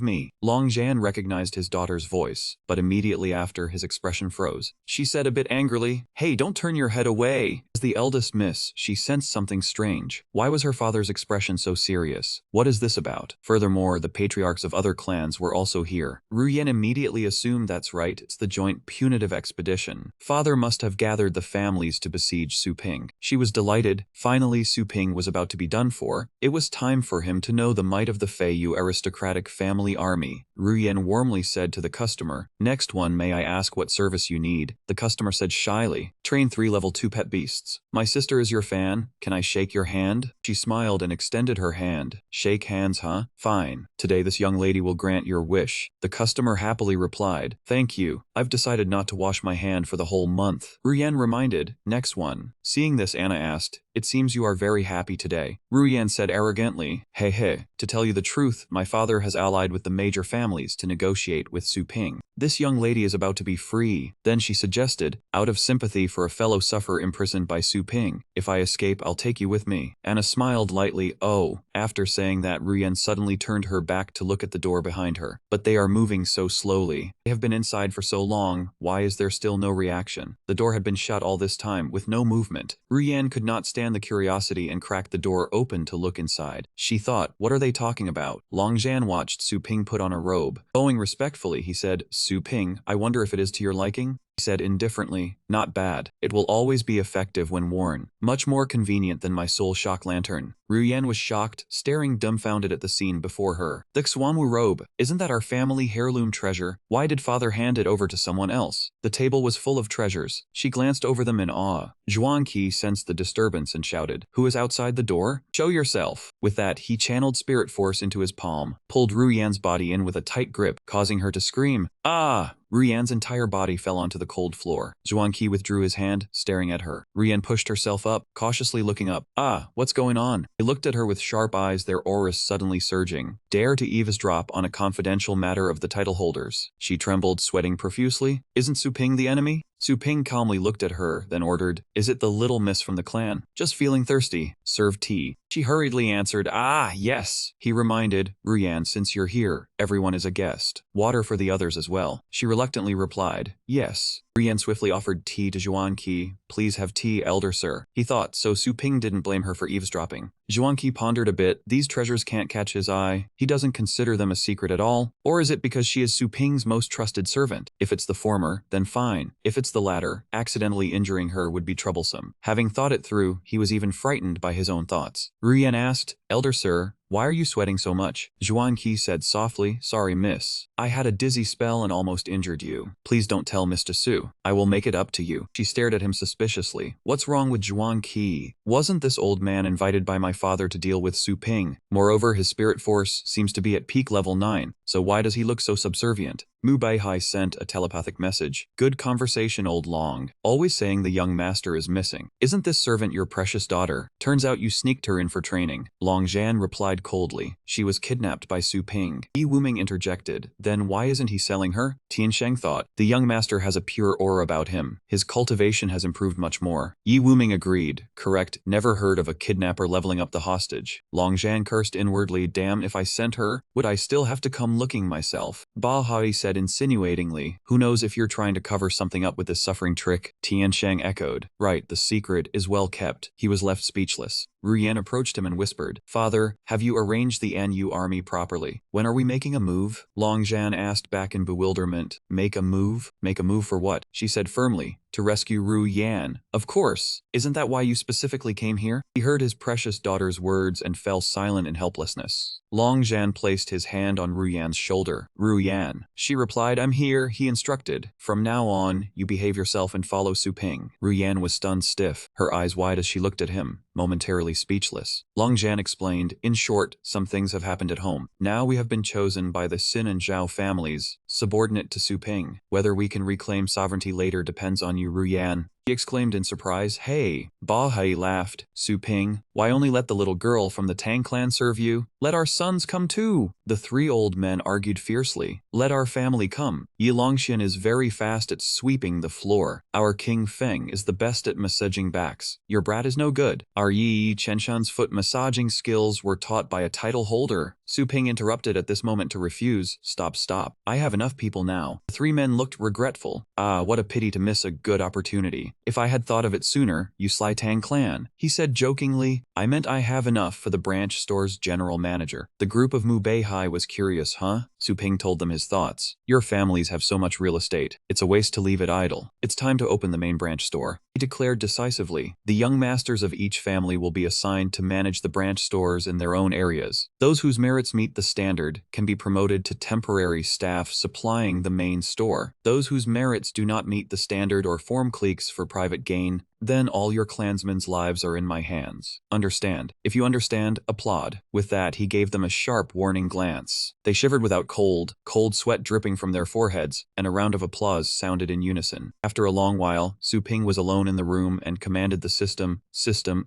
me." Long Jian recognized his daughter's voice, but immediately after his expression froze. She said a bit angrily, "Hey, don't turn your head away." As the eldest miss, she sensed something strange. Why was her father's expression so serious? What is this about? Furthermore, the patriarchs of other clans were also here. Ruyan immediately assumed, that's right, it's the joint punitive expedition. Father must have gathered the families to besiege Su Ping. She was delighted. Finally, Su Ping was about to be done for. It was time for him to know the might of the Feiyu aristocratic family army. Ruyan warmly said to the customer, "Next one, may I ask what service you need?" The customer said shyly, "Train 3 level 2 pet beasts. My sister is your fan. Can I shake your hand?" She smiled and extended her hand. "Shake hands, huh? Fine. Today this young lady will grant your wish." The customer happily replied, "Thank you. I've decided not to wash my hand for the whole month." Ruyan reminded, "Next one." Seeing this, Anna asked, "It seems you are very happy today." Ruyan said arrogantly, "Hey hey, to tell you the truth, my father has allied with the major families to negotiate with Su Ping. This young lady is about to be free." Then she suggested, out of sympathy for a fellow sufferer imprisoned by Su Ping, "If I escape, I'll take you with me." Anna smiled lightly. "Oh." After saying that, Ruyan suddenly turned her back to look at the door behind her. "But they are moving so slowly. They have been inside for so long. Why is there still no reaction?" The door had been shut all this time, with no movement. Ruyan could not stand the curiosity and cracked the door open to look inside. She thought, what are they talking about? Longjian watched Su Ping put on a robe. Bowing respectfully, he said, "Su Ping, I wonder if it is to your liking?" He said indifferently, "Not bad. It will always be effective when worn. Much more convenient than my soul shock lantern." Ruyan was shocked, staring dumbfounded at the scene before her. The Xwanwu robe, isn't that our family heirloom treasure? Why did father hand it over to someone else? The table was full of treasures. She glanced over them in awe. Zhuangqi sensed the disturbance and shouted, "Who is outside the door? Show yourself." With that, he channeled spirit force into his palm, pulled Ruyan's body in with a tight grip, causing her to scream, "Ah!" Ruyan's entire body fell onto the cold floor. Zhuangqi withdrew his hand, staring at her. Ruyan pushed herself up, cautiously looking up. "Ah, what's going on?" He looked at her with sharp eyes, their auras suddenly surging. "Dare to eavesdrop on a confidential matter of the title holders." She trembled, sweating profusely. "Isn't Su Ping the enemy?" Su Ping calmly looked at her, then ordered, "Is it the little miss from the clan? Just feeling thirsty. Serve tea." She hurriedly answered, "Ah, yes." He reminded, "Ruyan, since you're here, everyone is a guest. Water for the others as well." She reluctantly replied, "Yes." Ruyan swiftly offered tea to Zhuangqi. "Please have tea, elder sir." He thought, so Su Ping didn't blame her for eavesdropping. Zhuangqi pondered a bit. These treasures can't catch his eye. He doesn't consider them a secret at all. Or is it because she is Su Ping's most trusted servant? If it's the former, then fine. If it's the latter, accidentally injuring her would be troublesome. Having thought it through, he was even frightened by his own thoughts. Ruyan asked, "Elder sir, why are you sweating so much?" Zhuangqi said softly, "Sorry, miss. I had a dizzy spell and almost injured you. Please don't tell Mr. Su. I will make it up to you." She stared at him suspiciously. What's wrong with Zhuangqi? Wasn't this old man invited by my father to deal with Su Ping? Moreover, his spirit force seems to be at peak level 9, so why does he look so subservient? Mu Beihai sent a telepathic message. "Good conversation, old Long. Always saying the young master is missing. Isn't this servant your precious daughter? Turns out you sneaked her in for training." Long Zhan replied coldly. "She was kidnapped by Su Ping." Yi Wuming interjected. "Then why isn't he selling her?" Tian Sheng thought. "The young master has a pure aura about him. His cultivation has improved much more." Yi Wuming agreed. "Correct. Never heard of a kidnapper leveling up the hostage." Long Zhan cursed inwardly. "Damn, if I sent her, would I still have to come looking myself?" Ba Hai said insinuatingly, "Who knows if you're trying to cover something up with this suffering trick?" Tian Sheng echoed. "Right, the secret is well kept." He was left speechless. Ruyan approached him and whispered, "Father, have you arranged the NU army properly? When are we making a move?" Long Zhan asked back in bewilderment. "Make a move? Make a move for what?" She said firmly. "To rescue Ruyan." "Of course. Isn't that why you specifically came here?" He heard his precious daughter's words and fell silent in helplessness. Long Zhan placed his hand on Ruyan's shoulder. "Ruyan." She replied, "I'm here," he instructed. "From now on, you behave yourself and follow Su Ping." Ruyan was stunned stiff, her eyes wide as she looked at him, momentarily speechless. Long Zhan explained, "In short, some things have happened at home. Now we have been chosen by the Xin and Zhao families, subordinate to Su Ping. Whether we can reclaim sovereignty later depends on you, Ruyan." He exclaimed in surprise, "Hey!" Ba Hai laughed. "Su Ping, why only let the little girl from the Tang clan serve you? Let our sons come too!" The three old men argued fiercely. "Let our family come. Yi Longxian is very fast at sweeping the floor. Our King Feng is the best at massaging backs. Your brat is no good. Our Yi Chenshan's foot massaging skills were taught by a title holder." Su Ping interrupted at this moment to refuse. Stop. I have enough people now." The three men looked regretful. "Ah, what a pity to miss a good opportunity. If I had thought of it sooner, you Sly Tang clan." He said jokingly, "I meant I have enough for the branch store's general manager." The group of Mu Beihai was curious, huh? Su Ping told them his thoughts. "Your families have so much real estate. It's a waste to leave it idle. It's time to open the main branch store." He declared decisively, "The young masters of each family will be assigned to manage the branch stores in their own areas. Those whose merits meet the standard can be promoted to temporary staff supplying the main store. Those whose merits do not meet the standard or form cliques for private gain, then all your clansmen's lives are in my hands. Understand? If you understand, applaud." With that, he gave them a sharp warning glance. They shivered without cold sweat dripping from their foreheads, and a round of applause sounded in unison. After a long while, Su Ping was alone in the room and commanded the system,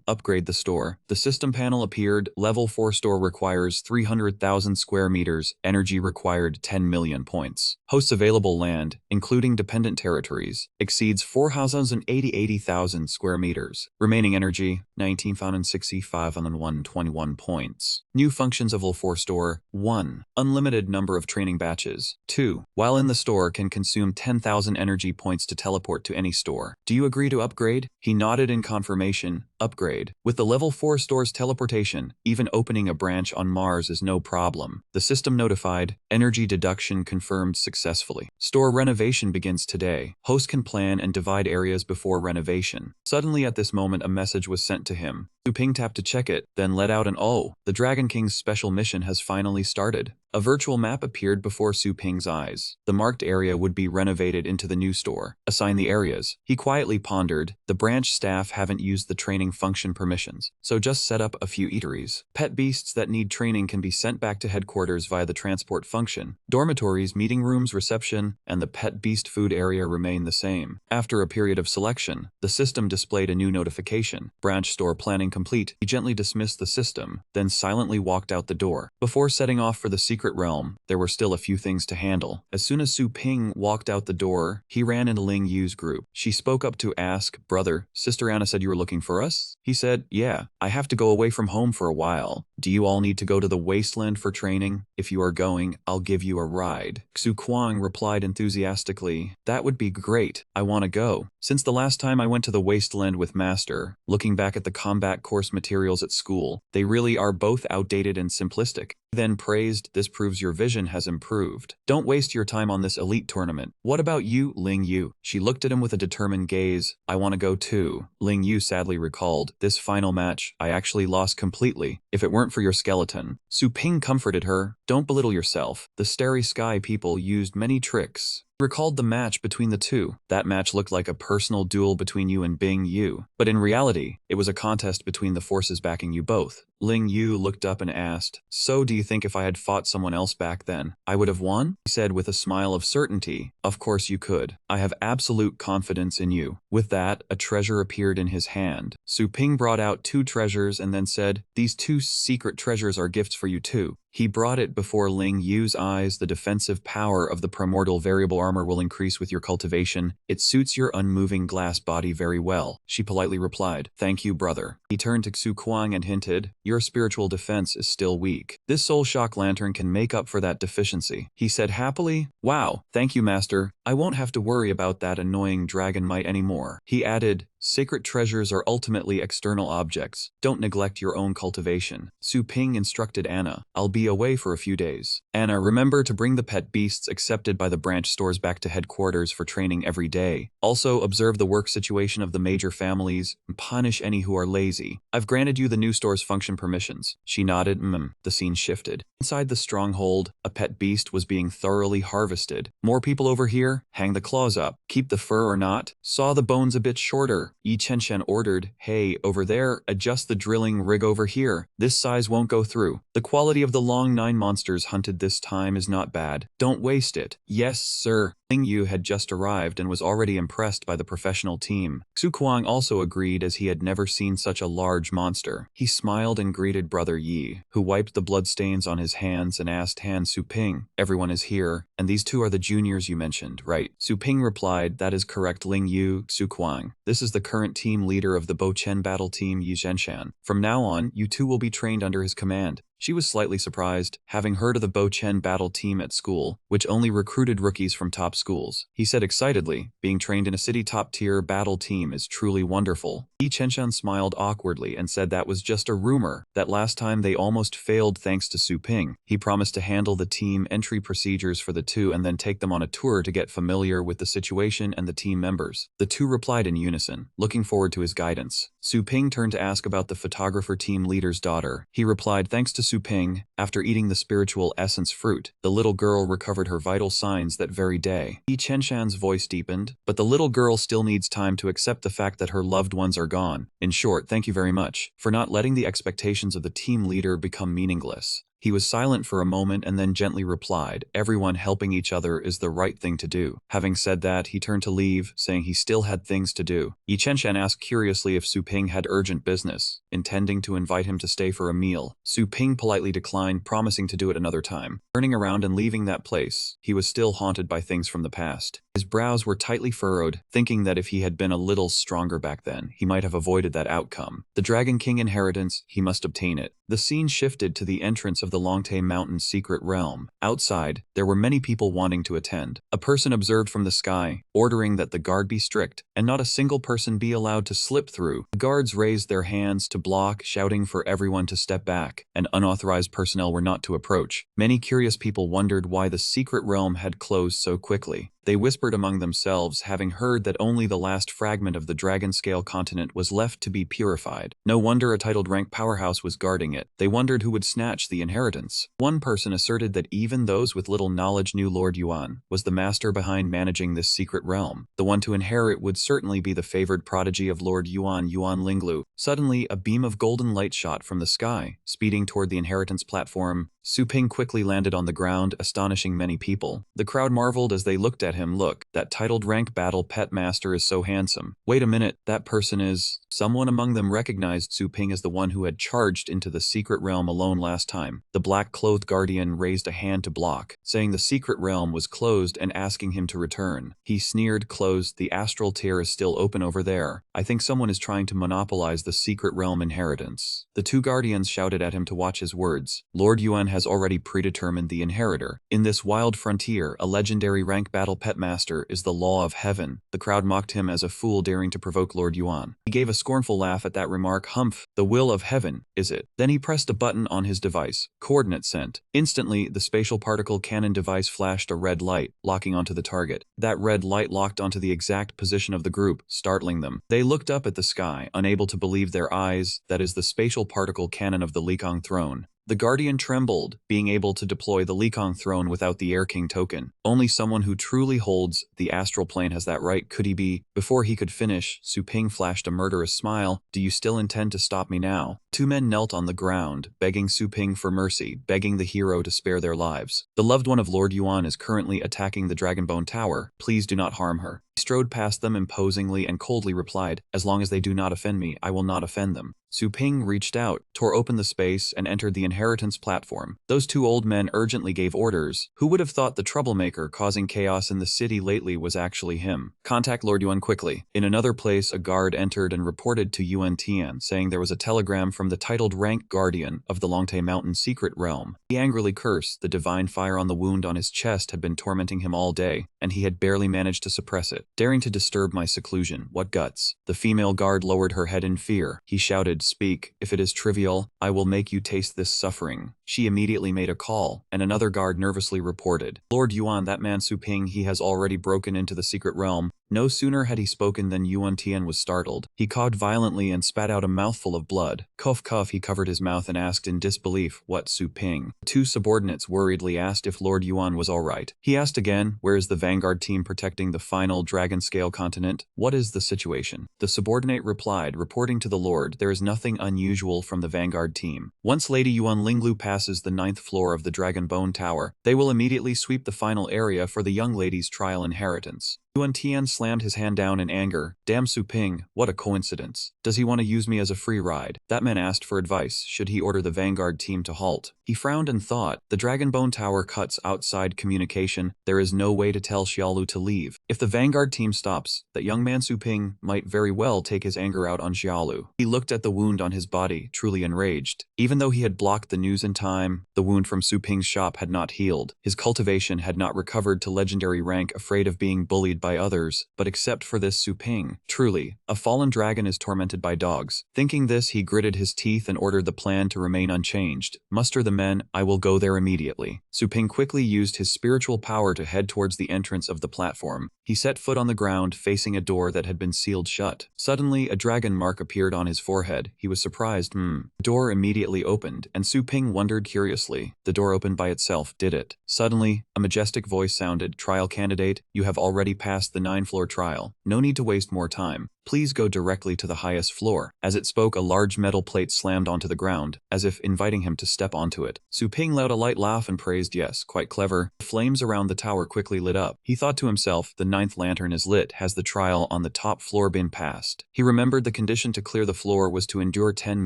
upgrade the store. The system panel appeared. Level 4 store requires 300,000 square meters, energy required 10 million points. Hosts available land, including dependent territories, exceeds 480,000 square meters. Remaining energy, 19,065,121 points. New functions of Level 4 store. 1. Unlimited number of training batches. 2. While in the store can consume 10,000 energy points to teleport to any store. Do you agree to upgrade? He nodded in confirmation. Upgrade. With the Level 4 store's teleportation, even opening a branch on Mars is no problem. The system notified. Energy deduction confirmed successfully. Store renovation begins today. Host can plan and divide areas before renovation. Suddenly at this moment a message was sent to him. Su Ping tapped to check it, then let out an "Oh, the Dragon King's special mission has finally started." A virtual map appeared before Su Ping's eyes. The marked area would be renovated into the new store. Assign the areas. He quietly pondered. The branch staff haven't used the training function permissions, so just set up a few eateries. Pet beasts that need training can be sent back to headquarters via the transport function. Dormitories, meeting rooms, reception, and the pet beast food area remain the same. After a period of selection, the system displayed a new notification. Branch store planning complete. He gently dismissed the system, then silently walked out the door. Before setting off for the secret realm, there were still a few things to handle. As soon as Su Ping walked out the door, he ran into Ling Yu's group. She spoke up to ask, "Brother, Sister Anna said you were looking for us?" He said, "Yeah, I have to go away from home for a while. Do you all need to go to the wasteland for training? If you are going, I'll give you a ride." Xu Kuang replied enthusiastically, "That would be great. I want to go. Since the last time I went to the wasteland with Master, looking back at the combat course materials at school, they really are both outdated and simplistic." Then praised, "This proves your vision has improved. Don't waste your time on this elite tournament. What about you, Ling Yu?" She looked at him with a determined gaze. "I want to go too." Ling Yu sadly recalled, "This final match, I actually lost completely. If it weren't for your skeleton." Su Ping comforted her, "Don't belittle yourself. The Starry Sky people used many tricks." Recalled the match between the two. "That match looked like a personal duel between you and Bing Yu. But in reality, it was a contest between the forces backing you both." Ling Yu looked up and asked, "So do you think if I had fought someone else back then, I would have won?" He said with a smile of certainty, "Of course you could. I have absolute confidence in you." With that, a treasure appeared in his hand. Su Ping brought out 2 treasures and then said, "These 2 secret treasures are gifts for you too." He brought it before Ling Yu's eyes. "The defensive power of the primordial variable armor will increase with your cultivation. It suits your unmoving glass body very well." She politely replied, "Thank you, brother." He turned to Xu Kuang and hinted, "Your spiritual defense is still weak. This soul shock lantern can make up for that deficiency." He said happily, "Wow, thank you, Master. I won't have to worry about that annoying dragon mite anymore." He added, "Sacred treasures are ultimately external objects. Don't neglect your own cultivation." Su Ping instructed Anna, "I'll be away for a few days. Anna, remember to bring the pet beasts accepted by the branch stores back to headquarters for training every day. Also, observe the work situation of the major families and punish any who are lazy. I've granted you the new store's function permissions." She nodded. The scene shifted. Inside the stronghold, a pet beast was being thoroughly harvested. "More people over here? Hang the claws up. Keep the fur or not. Saw the bones a bit shorter." Yi Chenshan ordered, "Hey, over there, adjust the drilling rig over here. This size won't go through. The quality of the long 9 monsters hunted this time is not bad. Don't waste it." "Yes, sir." Ling Yu had just arrived and was already impressed by the professional team. Xu Kuang also agreed as he had never seen such a large monster. He smiled and greeted Brother Yi, who wiped the bloodstains on his hands and asked Han Su Ping, "Everyone is here, and these 2 are the juniors you mentioned, right?" Su Ping replied, "That is correct, Ling Yu." Xu Kuang, "This is the current team leader of the Bo Chen battle team, Yi Zhenshan. From now on, you 2 will be trained under his command." She was slightly surprised, having heard of the Bo Chen battle team at school, which only recruited rookies from top schools. He said excitedly, "Being trained in a city top-tier battle team is truly wonderful." Yi Chenshan smiled awkwardly and said that was just a rumor, that last time they almost failed thanks to Su Ping. He promised to handle the team entry procedures for the 2 and then take them on a tour to get familiar with the situation and the team members. The 2 replied in unison, looking forward to his guidance. Su Ping turned to ask about the photographer team leader's daughter. He replied, "Thanks to Su Ping, after eating the spiritual essence fruit, the little girl recovered her vital signs that very day." Yi Chenshan's voice deepened, "But the little girl still needs time to accept the fact that her loved ones are gone. In short, thank you very much for not letting the expectations of the team leader become meaningless." He was silent for a moment and then gently replied, "Everyone helping each other is the right thing to do." Having said that, he turned to leave, saying he still had things to do. Yi Chenshan asked curiously if Su Ping had urgent business, intending to invite him to stay for a meal. Su Ping politely declined, promising to do it another time. Turning around and leaving that place, he was still haunted by things from the past. His brows were tightly furrowed, thinking that if he had been a little stronger back then, he might have avoided that outcome. The Dragon King inheritance, he must obtain it. The scene shifted to the entrance of the Longtae Mountain's secret realm. Outside, there were many people wanting to attend. A person observed from the sky, ordering that the guard be strict, and not a single person be allowed to slip through. The guards raised their hands to block, shouting for everyone to step back, and unauthorized personnel were not to approach. Many curious people wondered why the secret realm had closed so quickly. They whispered among themselves, having heard that only the last fragment of the dragon-scale continent was left to be purified. No wonder a titled rank powerhouse was guarding it. They wondered who would snatch the inheritance. One person asserted that even those with little knowledge knew Lord Yuan was the master behind managing this secret realm. The one to inherit would certainly be the favored prodigy of Lord Yuan, Yuan Linglu. Suddenly, a beam of golden light shot from the sky, speeding toward the inheritance platform. Su Ping quickly landed on the ground, astonishing many people. The crowd marveled as they looked at him. Look, that titled rank battle pet master is so handsome. Wait a minute, that person is... Someone among them recognized Su Ping as the one who had charged into the secret realm alone last time. The black-clothed guardian raised a hand to block, saying the secret realm was closed and asking him to return. He sneered, closed, the astral tier is still open over there. I think someone is trying to monopolize the secret realm inheritance. The two guardians shouted at him to watch his words. Lord Yuan has already predetermined the inheritor. In this wild frontier, a legendary rank battle pet master is the law of heaven. The crowd mocked him as a fool daring to provoke Lord Yuan. He gave a scornful laugh at that remark. Humph, the will of heaven, is it? Then he pressed a button on his device. Coordinate sent. Instantly, the spatial particle cannon device flashed a red light, locking onto the target. That red light locked onto the exact position of the group, startling them. They looked up at the sky, unable to believe their eyes. That is the spatial particle cannon of the Likong throne. The Guardian trembled, being able to deploy the Likong throne without the Air King token. Only someone who truly holds the astral plane has that right. Could he be? Before he could finish, Su Ping flashed a murderous smile. Do you still intend to stop me now? Two men knelt on the ground, begging Su Ping for mercy, begging the hero to spare their lives. The loved one of Lord Yuan is currently attacking the Dragonbone Tower. Please do not harm her. He strode past them imposingly and coldly replied, as long as they do not offend me, I will not offend them. Su Ping reached out, tore open the space, and entered the inheritance platform. Those two old men urgently gave orders. Who would have thought the troublemaker causing chaos in the city lately was actually him? Contact Lord Yuan quickly. In another place, a guard entered and reported to Yuan Tian, saying there was a telegram from the titled rank guardian of the Longtae Mountain secret realm. He angrily cursed. The divine fire on the wound on his chest had been tormenting him all day, and he had barely managed to suppress it. Daring to disturb my seclusion, what guts? The female guard lowered her head in fear. He shouted, speak. If it is trivial, I will make you taste this suffering. She immediately made a call, and another guard nervously reported. Lord Yuan, that man Su Ping, he has already broken into the secret realm. No sooner had he spoken than Yuan Tian was startled. He coughed violently and spat out a mouthful of blood. Cough, cough, he covered his mouth and asked in disbelief, what, Su Ping? The two subordinates worriedly asked if Lord Yuan was alright. He asked again, where is the vanguard team protecting the final dragon-scale continent? What is the situation? The subordinate replied, reporting to the Lord, there is nothing unusual from the vanguard team. Once Lady Yuan Linglu passes the 9th floor of the Dragonbone Tower, they will immediately sweep the final area for the young lady's trial inheritance. Yuan Tian slammed his hand down in anger. Damn Su Ping, what a coincidence. Does he want to use me as a free ride? That man asked for advice. Should he order the vanguard team to halt? He frowned and thought, the Dragonbone Tower cuts outside communication. There is no way to tell Xiaolu to leave. If the vanguard team stops, that young man Su Ping might very well take his anger out on Xiaolu. He looked at the wound on his body, truly enraged. Even though he had blocked the news in time, the wound from Su Ping's shop had not healed. His cultivation had not recovered to legendary rank, afraid of being bullied by others, but except for this Su Ping. Truly, a fallen dragon is tormented by dogs. Thinking this, he gritted his teeth and ordered the plan to remain unchanged. Muster the men, I will go there immediately. Su Ping quickly used his spiritual power to head towards the entrance of the platform. He set foot on the ground, facing a door that had been sealed shut. Suddenly, a dragon mark appeared on his forehead. He was surprised. The door immediately opened, and Su Ping wondered curiously. The door opened by itself, did it? Suddenly, a majestic voice sounded, trial candidate, you have already passed the 9th-floor trial. No need to waste more time. Please go directly to the highest floor. As it spoke, a large metal plate slammed onto the ground, as if inviting him to step onto it. Su Ping let out a light laugh and praised, yes, quite clever. The flames around the tower quickly lit up. He thought to himself, the 9th lantern is lit. Has the trial on the top floor been passed? He remembered the condition to clear the floor was to endure 10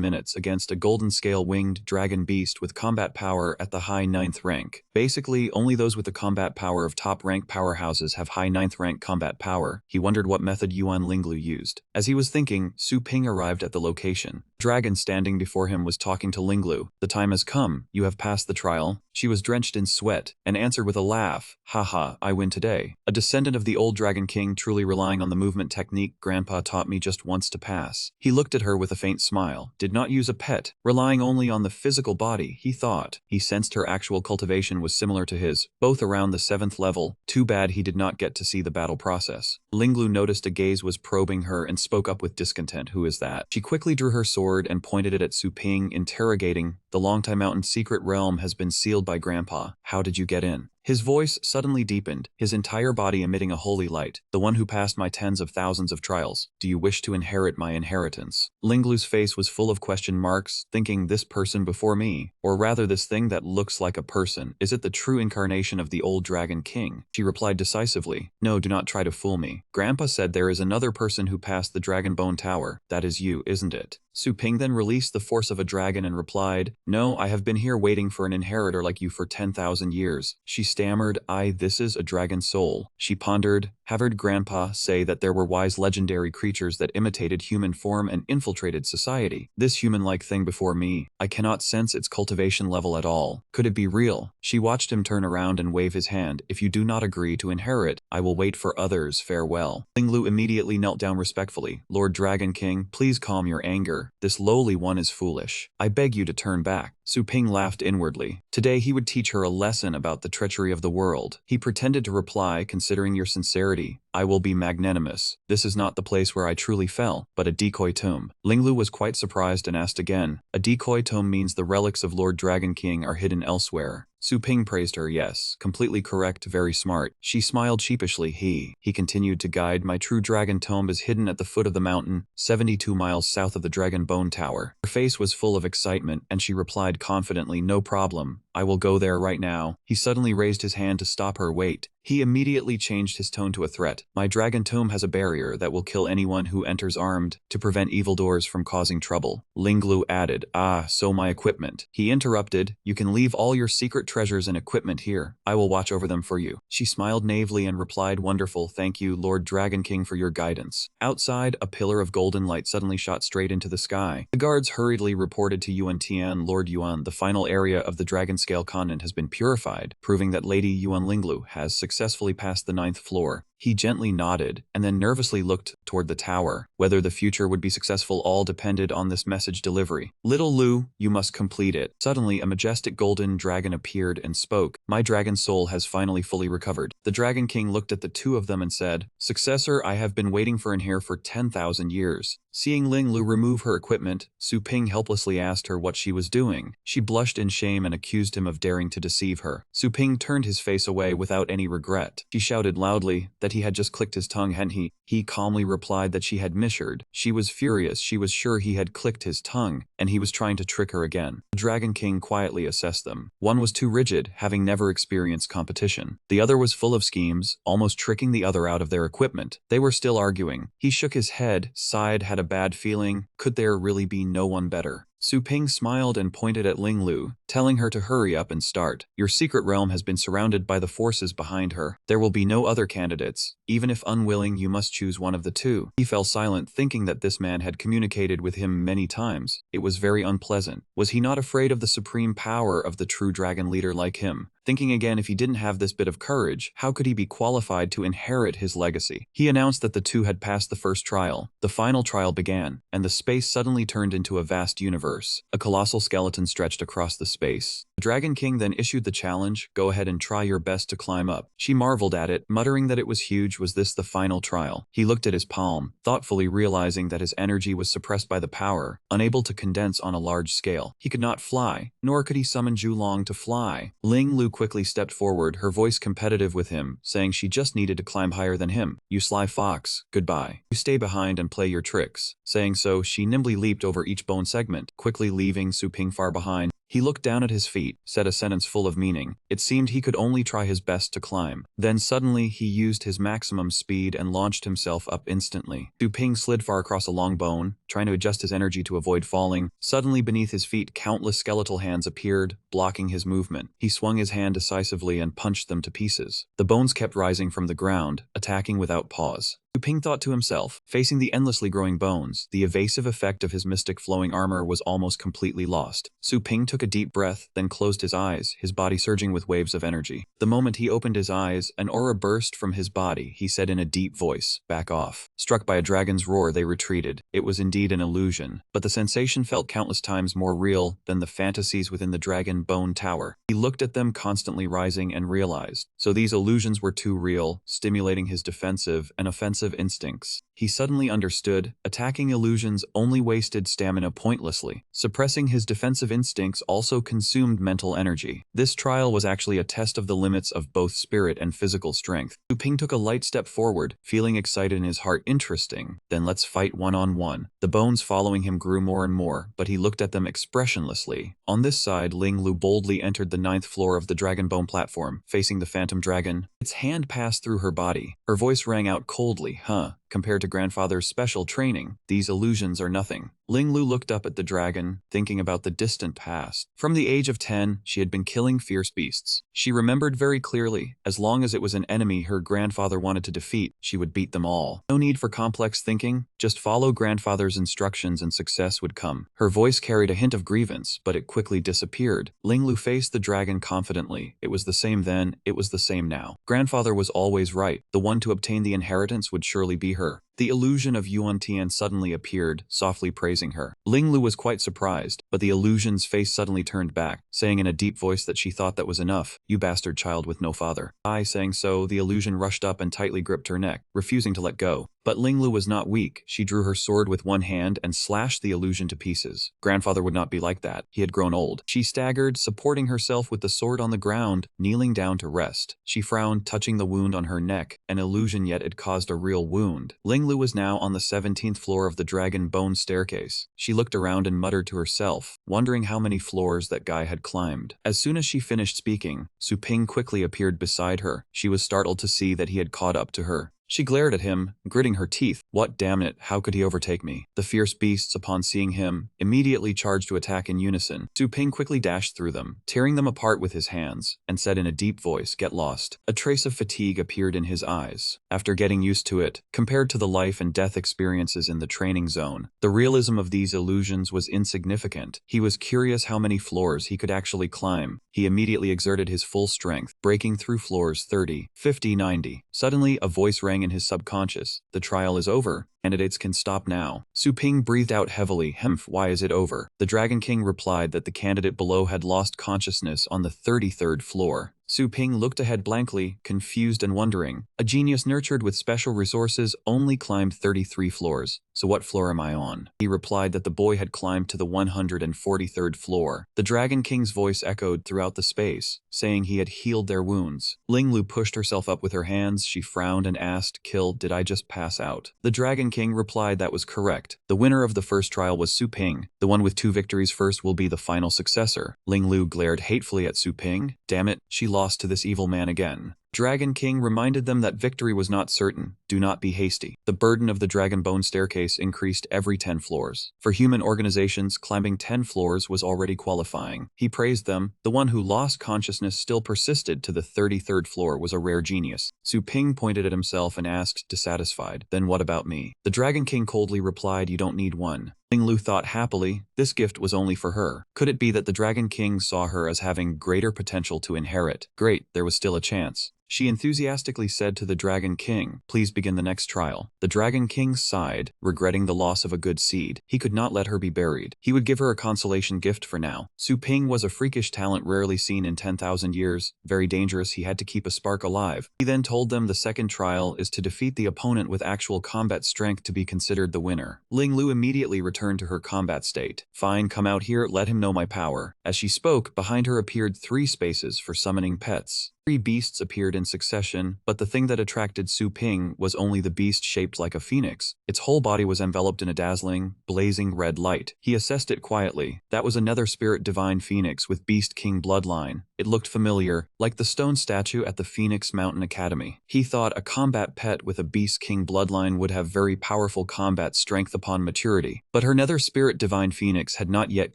minutes against a golden scale winged dragon beast with combat power at the high 9th rank. Basically, only those with the combat power of top rank powerhouses have high 9th rank combat power. He wondered what method Yuan Linglu used. confused. As he was thinking, Su Ping arrived at the location. The dragon standing before him was talking to Linglu. "The time has come. You have passed the trial." She was drenched in sweat and answered with a laugh, "Haha, I win today. A descendant of the old Dragon King, truly relying on the movement technique Grandpa taught me just once to pass." He looked at her with a faint smile. Did not use a pet, relying only on the physical body, he thought. He sensed her actual cultivation was similar to his, both around the 7th level. Too bad he did not get to see the battle process. Linglu noticed a gaze was probing her and spoke up with discontent. "Who is that?" She quickly drew her sword and pointed it at Su Ping, interrogating. "The Longtime Mountain's secret realm has been sealed by Grandpa. How did you get in?" His voice suddenly deepened, his entire body emitting a holy light. "The one who passed my tens of thousands of trials. Do you wish to inherit my inheritance?" Linglu's face was full of question marks, thinking, this person before me, or rather this thing that looks like a person, is it the true incarnation of the old Dragon King? She replied decisively, "No, do not try to fool me. Grandpa said there is another person who passed the Dragon Bone Tower. That is you, isn't it?" Su Ping then released the force of a dragon and replied, "No, I have been here waiting for an inheritor like you for 10,000 years. She stammered, "This is a dragon soul." She pondered, "Have heard Grandpa say that there were wise legendary creatures that imitated human form and infiltrated society. This human-like thing before me, I cannot sense its cultivation level at all. Could it be real?" She watched him turn around and wave his hand. "If you do not agree to inherit, I will wait for others. Farewell." Linglu immediately knelt down respectfully. "Lord Dragon King, please calm your anger. This lowly one is foolish. I beg you to turn back." Su Ping laughed inwardly. Today he would teach her a lesson about the treachery of the world. He pretended to reply, "Considering your sincerity, I will be magnanimous. This is not the place where I truly fell, but a decoy tomb." Linglu was quite surprised and asked again. "A decoy tomb means the relics of Lord Dragon King are hidden elsewhere." Su Ping praised her. "Yes, completely correct, very smart." She smiled sheepishly. He continued to guide. "My true dragon tomb is hidden at the foot of the mountain, 72 miles south of the Dragon Bone Tower." Her face was full of excitement, and she replied confidently, "No problem. I will go there right now." He suddenly raised his hand to stop her. "Wait." He immediately changed his tone to a threat. "My dragon tomb has a barrier that will kill anyone who enters armed to prevent evildoers from causing trouble." Linglu added, "So my equipment." He interrupted, "You can leave all your secret treasures and equipment here. I will watch over them for you." She smiled naively and replied, "Wonderful, thank you, Lord Dragon King, for your guidance." Outside, a pillar of golden light suddenly shot straight into the sky. The guards hurriedly reported to Yuan Tian, "Lord Yuan, the final area of the dragon scale continent has been purified, proving that Lady Yuan Linglu has successfully passed the 9th floor." He gently nodded, and then nervously looked toward the tower. Whether the future would be successful all depended on this message delivery. "Little Lu, you must complete it." Suddenly, a majestic golden dragon appeared and spoke. "My dragon soul has finally fully recovered." The Dragon King looked at the two of them and said, "Successor, I have been waiting for in here for 10,000 years." Seeing Linglu remove her equipment, Su Ping helplessly asked her what she was doing. She blushed in shame and accused him of daring to deceive her. Su Ping turned his face away without any regret. She shouted loudly that he had just clicked his tongue, hadn't he? He calmly replied that she had misheard. She was furious. She was sure he had clicked his tongue, and he was trying to trick her again. The Dragon King quietly assessed them. One was too rigid, having never experienced competition. The other was full of schemes, almost tricking the other out of their equipment. They were still arguing. He shook his head, sighed, had a bad feeling. Could there really be no one better? Su Ping smiled and pointed at Linglu, telling her to hurry up and start. "Your secret realm has been surrounded by the forces behind her. There will be no other candidates. Even if unwilling, you must choose one of the two." He fell silent, thinking that this man had communicated with him many times. It was very unpleasant. Was he not afraid of the supreme power of the true dragon leader like him? Thinking again, if he didn't have this bit of courage, how could he be qualified to inherit his legacy? He announced that the two had passed the first trial. The final trial began, and the space suddenly turned into a vast universe. A colossal skeleton stretched across the space. The Dragon King then issued the challenge, "Go ahead and try your best to climb up." She marveled at it, muttering that it was huge. Was this the final trial? He looked at his palm, thoughtfully realizing that his energy was suppressed by the power, unable to condense on a large scale. He could not fly, nor could he summon Julong to fly. Linglu quickly stepped forward, her voice competitive with him, saying she just needed to climb higher than him. "You sly fox, goodbye. You stay behind and play your tricks." Saying so, she nimbly leaped over each bone segment, quickly leaving Su Ping far behind. He looked down at his feet, said a sentence full of meaning. It seemed he could only try his best to climb. Then suddenly he used his maximum speed and launched himself up instantly. Su Ping slid far across a long bone, trying to adjust his energy to avoid falling. Suddenly beneath his feet, countless skeletal hands appeared, blocking his movement. He swung his hand decisively and punched them to pieces. The bones kept rising from the ground, attacking without pause. Su Ping thought to himself. Facing the endlessly growing bones, the evasive effect of his mystic flowing armor was almost completely lost. Su Ping took a deep breath, then closed his eyes, his body surging with waves of energy. The moment he opened his eyes, an aura burst from his body. He said in a deep voice, "Back off." Struck by a dragon's roar, they retreated. It was indeed an illusion, but the sensation felt countless times more real than the fantasies within the dragon bone tower. He looked at them constantly rising and realized, so these illusions were too real, stimulating his defensive and offensive instincts. He suddenly understood, attacking illusions only wasted stamina pointlessly. Suppressing his defensive instincts also consumed mental energy. This trial was actually a test of the limits of both spirit and physical strength. Su Ping took a light step forward, feeling excited in his heart. Interesting. Then let's fight one-on-one. The bones following him grew more and more, but he looked at them expressionlessly. On this side, Ling Lu boldly entered the 9th floor of the dragon bone platform, facing the phantom dragon. Its hand passed through her body. Her voice rang out coldly, Compared to grandfather's special training, these illusions are nothing. Ling Lu looked up at the dragon, thinking about the distant past. From the age of 10, she had been killing fierce beasts. She remembered very clearly, as long as it was an enemy her grandfather wanted to defeat, she would beat them all. No need for complex thinking, just follow grandfather's instructions and success would come. Her voice carried a hint of grievance, but it quickly disappeared. Ling Lu faced the dragon confidently. It was the same then, it was the same now. Grandfather was always right. The one to obtain the inheritance would surely be her. The illusion of Yuan Tian suddenly appeared, softly praising her. Ling Lu was quite surprised, but the illusion's face suddenly turned back, saying in a deep voice that she thought that was enough. "You bastard child with no father." Saying so, the illusion rushed up and tightly gripped her neck, refusing to let go. But Ling Lu was not weak. She drew her sword with one hand and slashed the illusion to pieces. Grandfather would not be like that. He had grown old. She staggered, supporting herself with the sword on the ground, kneeling down to rest. She frowned, touching the wound on her neck, an illusion yet it caused a real wound. Ling Lu was now on the 17th floor of the dragon bone staircase. She looked around and muttered to herself, wondering how many floors that guy had climbed. As soon as she finished speaking, Su Ping quickly appeared beside her. She was startled to see that he had caught up to her. She glared at him, gritting her teeth. What, damn it, how could he overtake me? The fierce beasts, upon seeing him, immediately charged to attack in unison. Su Ping quickly dashed through them, tearing them apart with his hands, and said in a deep voice, "Get lost." A trace of fatigue appeared in his eyes. After getting used to it, compared to the life and death experiences in the training zone, the realism of these illusions was insignificant. He was curious how many floors he could actually climb. He immediately exerted his full strength, breaking through floors 30, 50, 90. Suddenly, a voice rang in his subconscious. "The trial is over. Candidates can stop now." Su Ping breathed out heavily. "Humph, why is it over?" The Dragon King replied that the candidate below had lost consciousness on the 33rd floor. Su Ping looked ahead blankly, confused and wondering. A genius nurtured with special resources only climbed 33 floors. So what floor am I on? He replied that the boy had climbed to the 143rd floor. The Dragon King's voice echoed throughout the space, saying he had healed their wounds. Ling Lu pushed herself up with her hands. She frowned and asked, "Kill, did I just pass out?" The Dragon King replied that was correct. The winner of the first trial was Su Ping. The one with 2 victories first will be the final successor. Ling Lu glared hatefully at Su Ping. Damn it, she lost to this evil man again. Dragon King reminded them that victory was not certain. Do not be hasty. The burden of the Dragon Bone staircase increased every 10 floors. For human organizations, climbing 10 floors was already qualifying. He praised them. The one who lost consciousness still persisted to the 33rd floor was a rare genius. Su Ping pointed at himself and asked, dissatisfied, "Then what about me?" The Dragon King coldly replied, "You don't need one." Ling Lu thought happily, this gift was only for her. Could it be that the Dragon King saw her as having greater potential to inherit? Great, there was still a chance. She enthusiastically said to the Dragon King, "Please begin the next trial." The Dragon King sighed, regretting the loss of a good seed. He could not let her be buried. He would give her a consolation gift for now. Su Ping was a freakish talent rarely seen in 10,000 years. Very dangerous, he had to keep a spark alive. He then told them the second trial is to defeat the opponent with actual combat strength to be considered the winner. Ling Lu immediately returned to her combat state. "Fine, come out here, let him know my power." As she spoke, behind her appeared 3 spaces for summoning pets. 3 beasts appeared in succession, but the thing that attracted Su Ping was only the beast shaped like a phoenix. Its whole body was enveloped in a dazzling, blazing red light. He assessed it quietly. That was another spirit divine phoenix with Beast King bloodline. It looked familiar, like the stone statue at the Phoenix Mountain Academy. He thought a combat pet with a Beast King bloodline would have very powerful combat strength upon maturity, but her nether spirit divine phoenix had not yet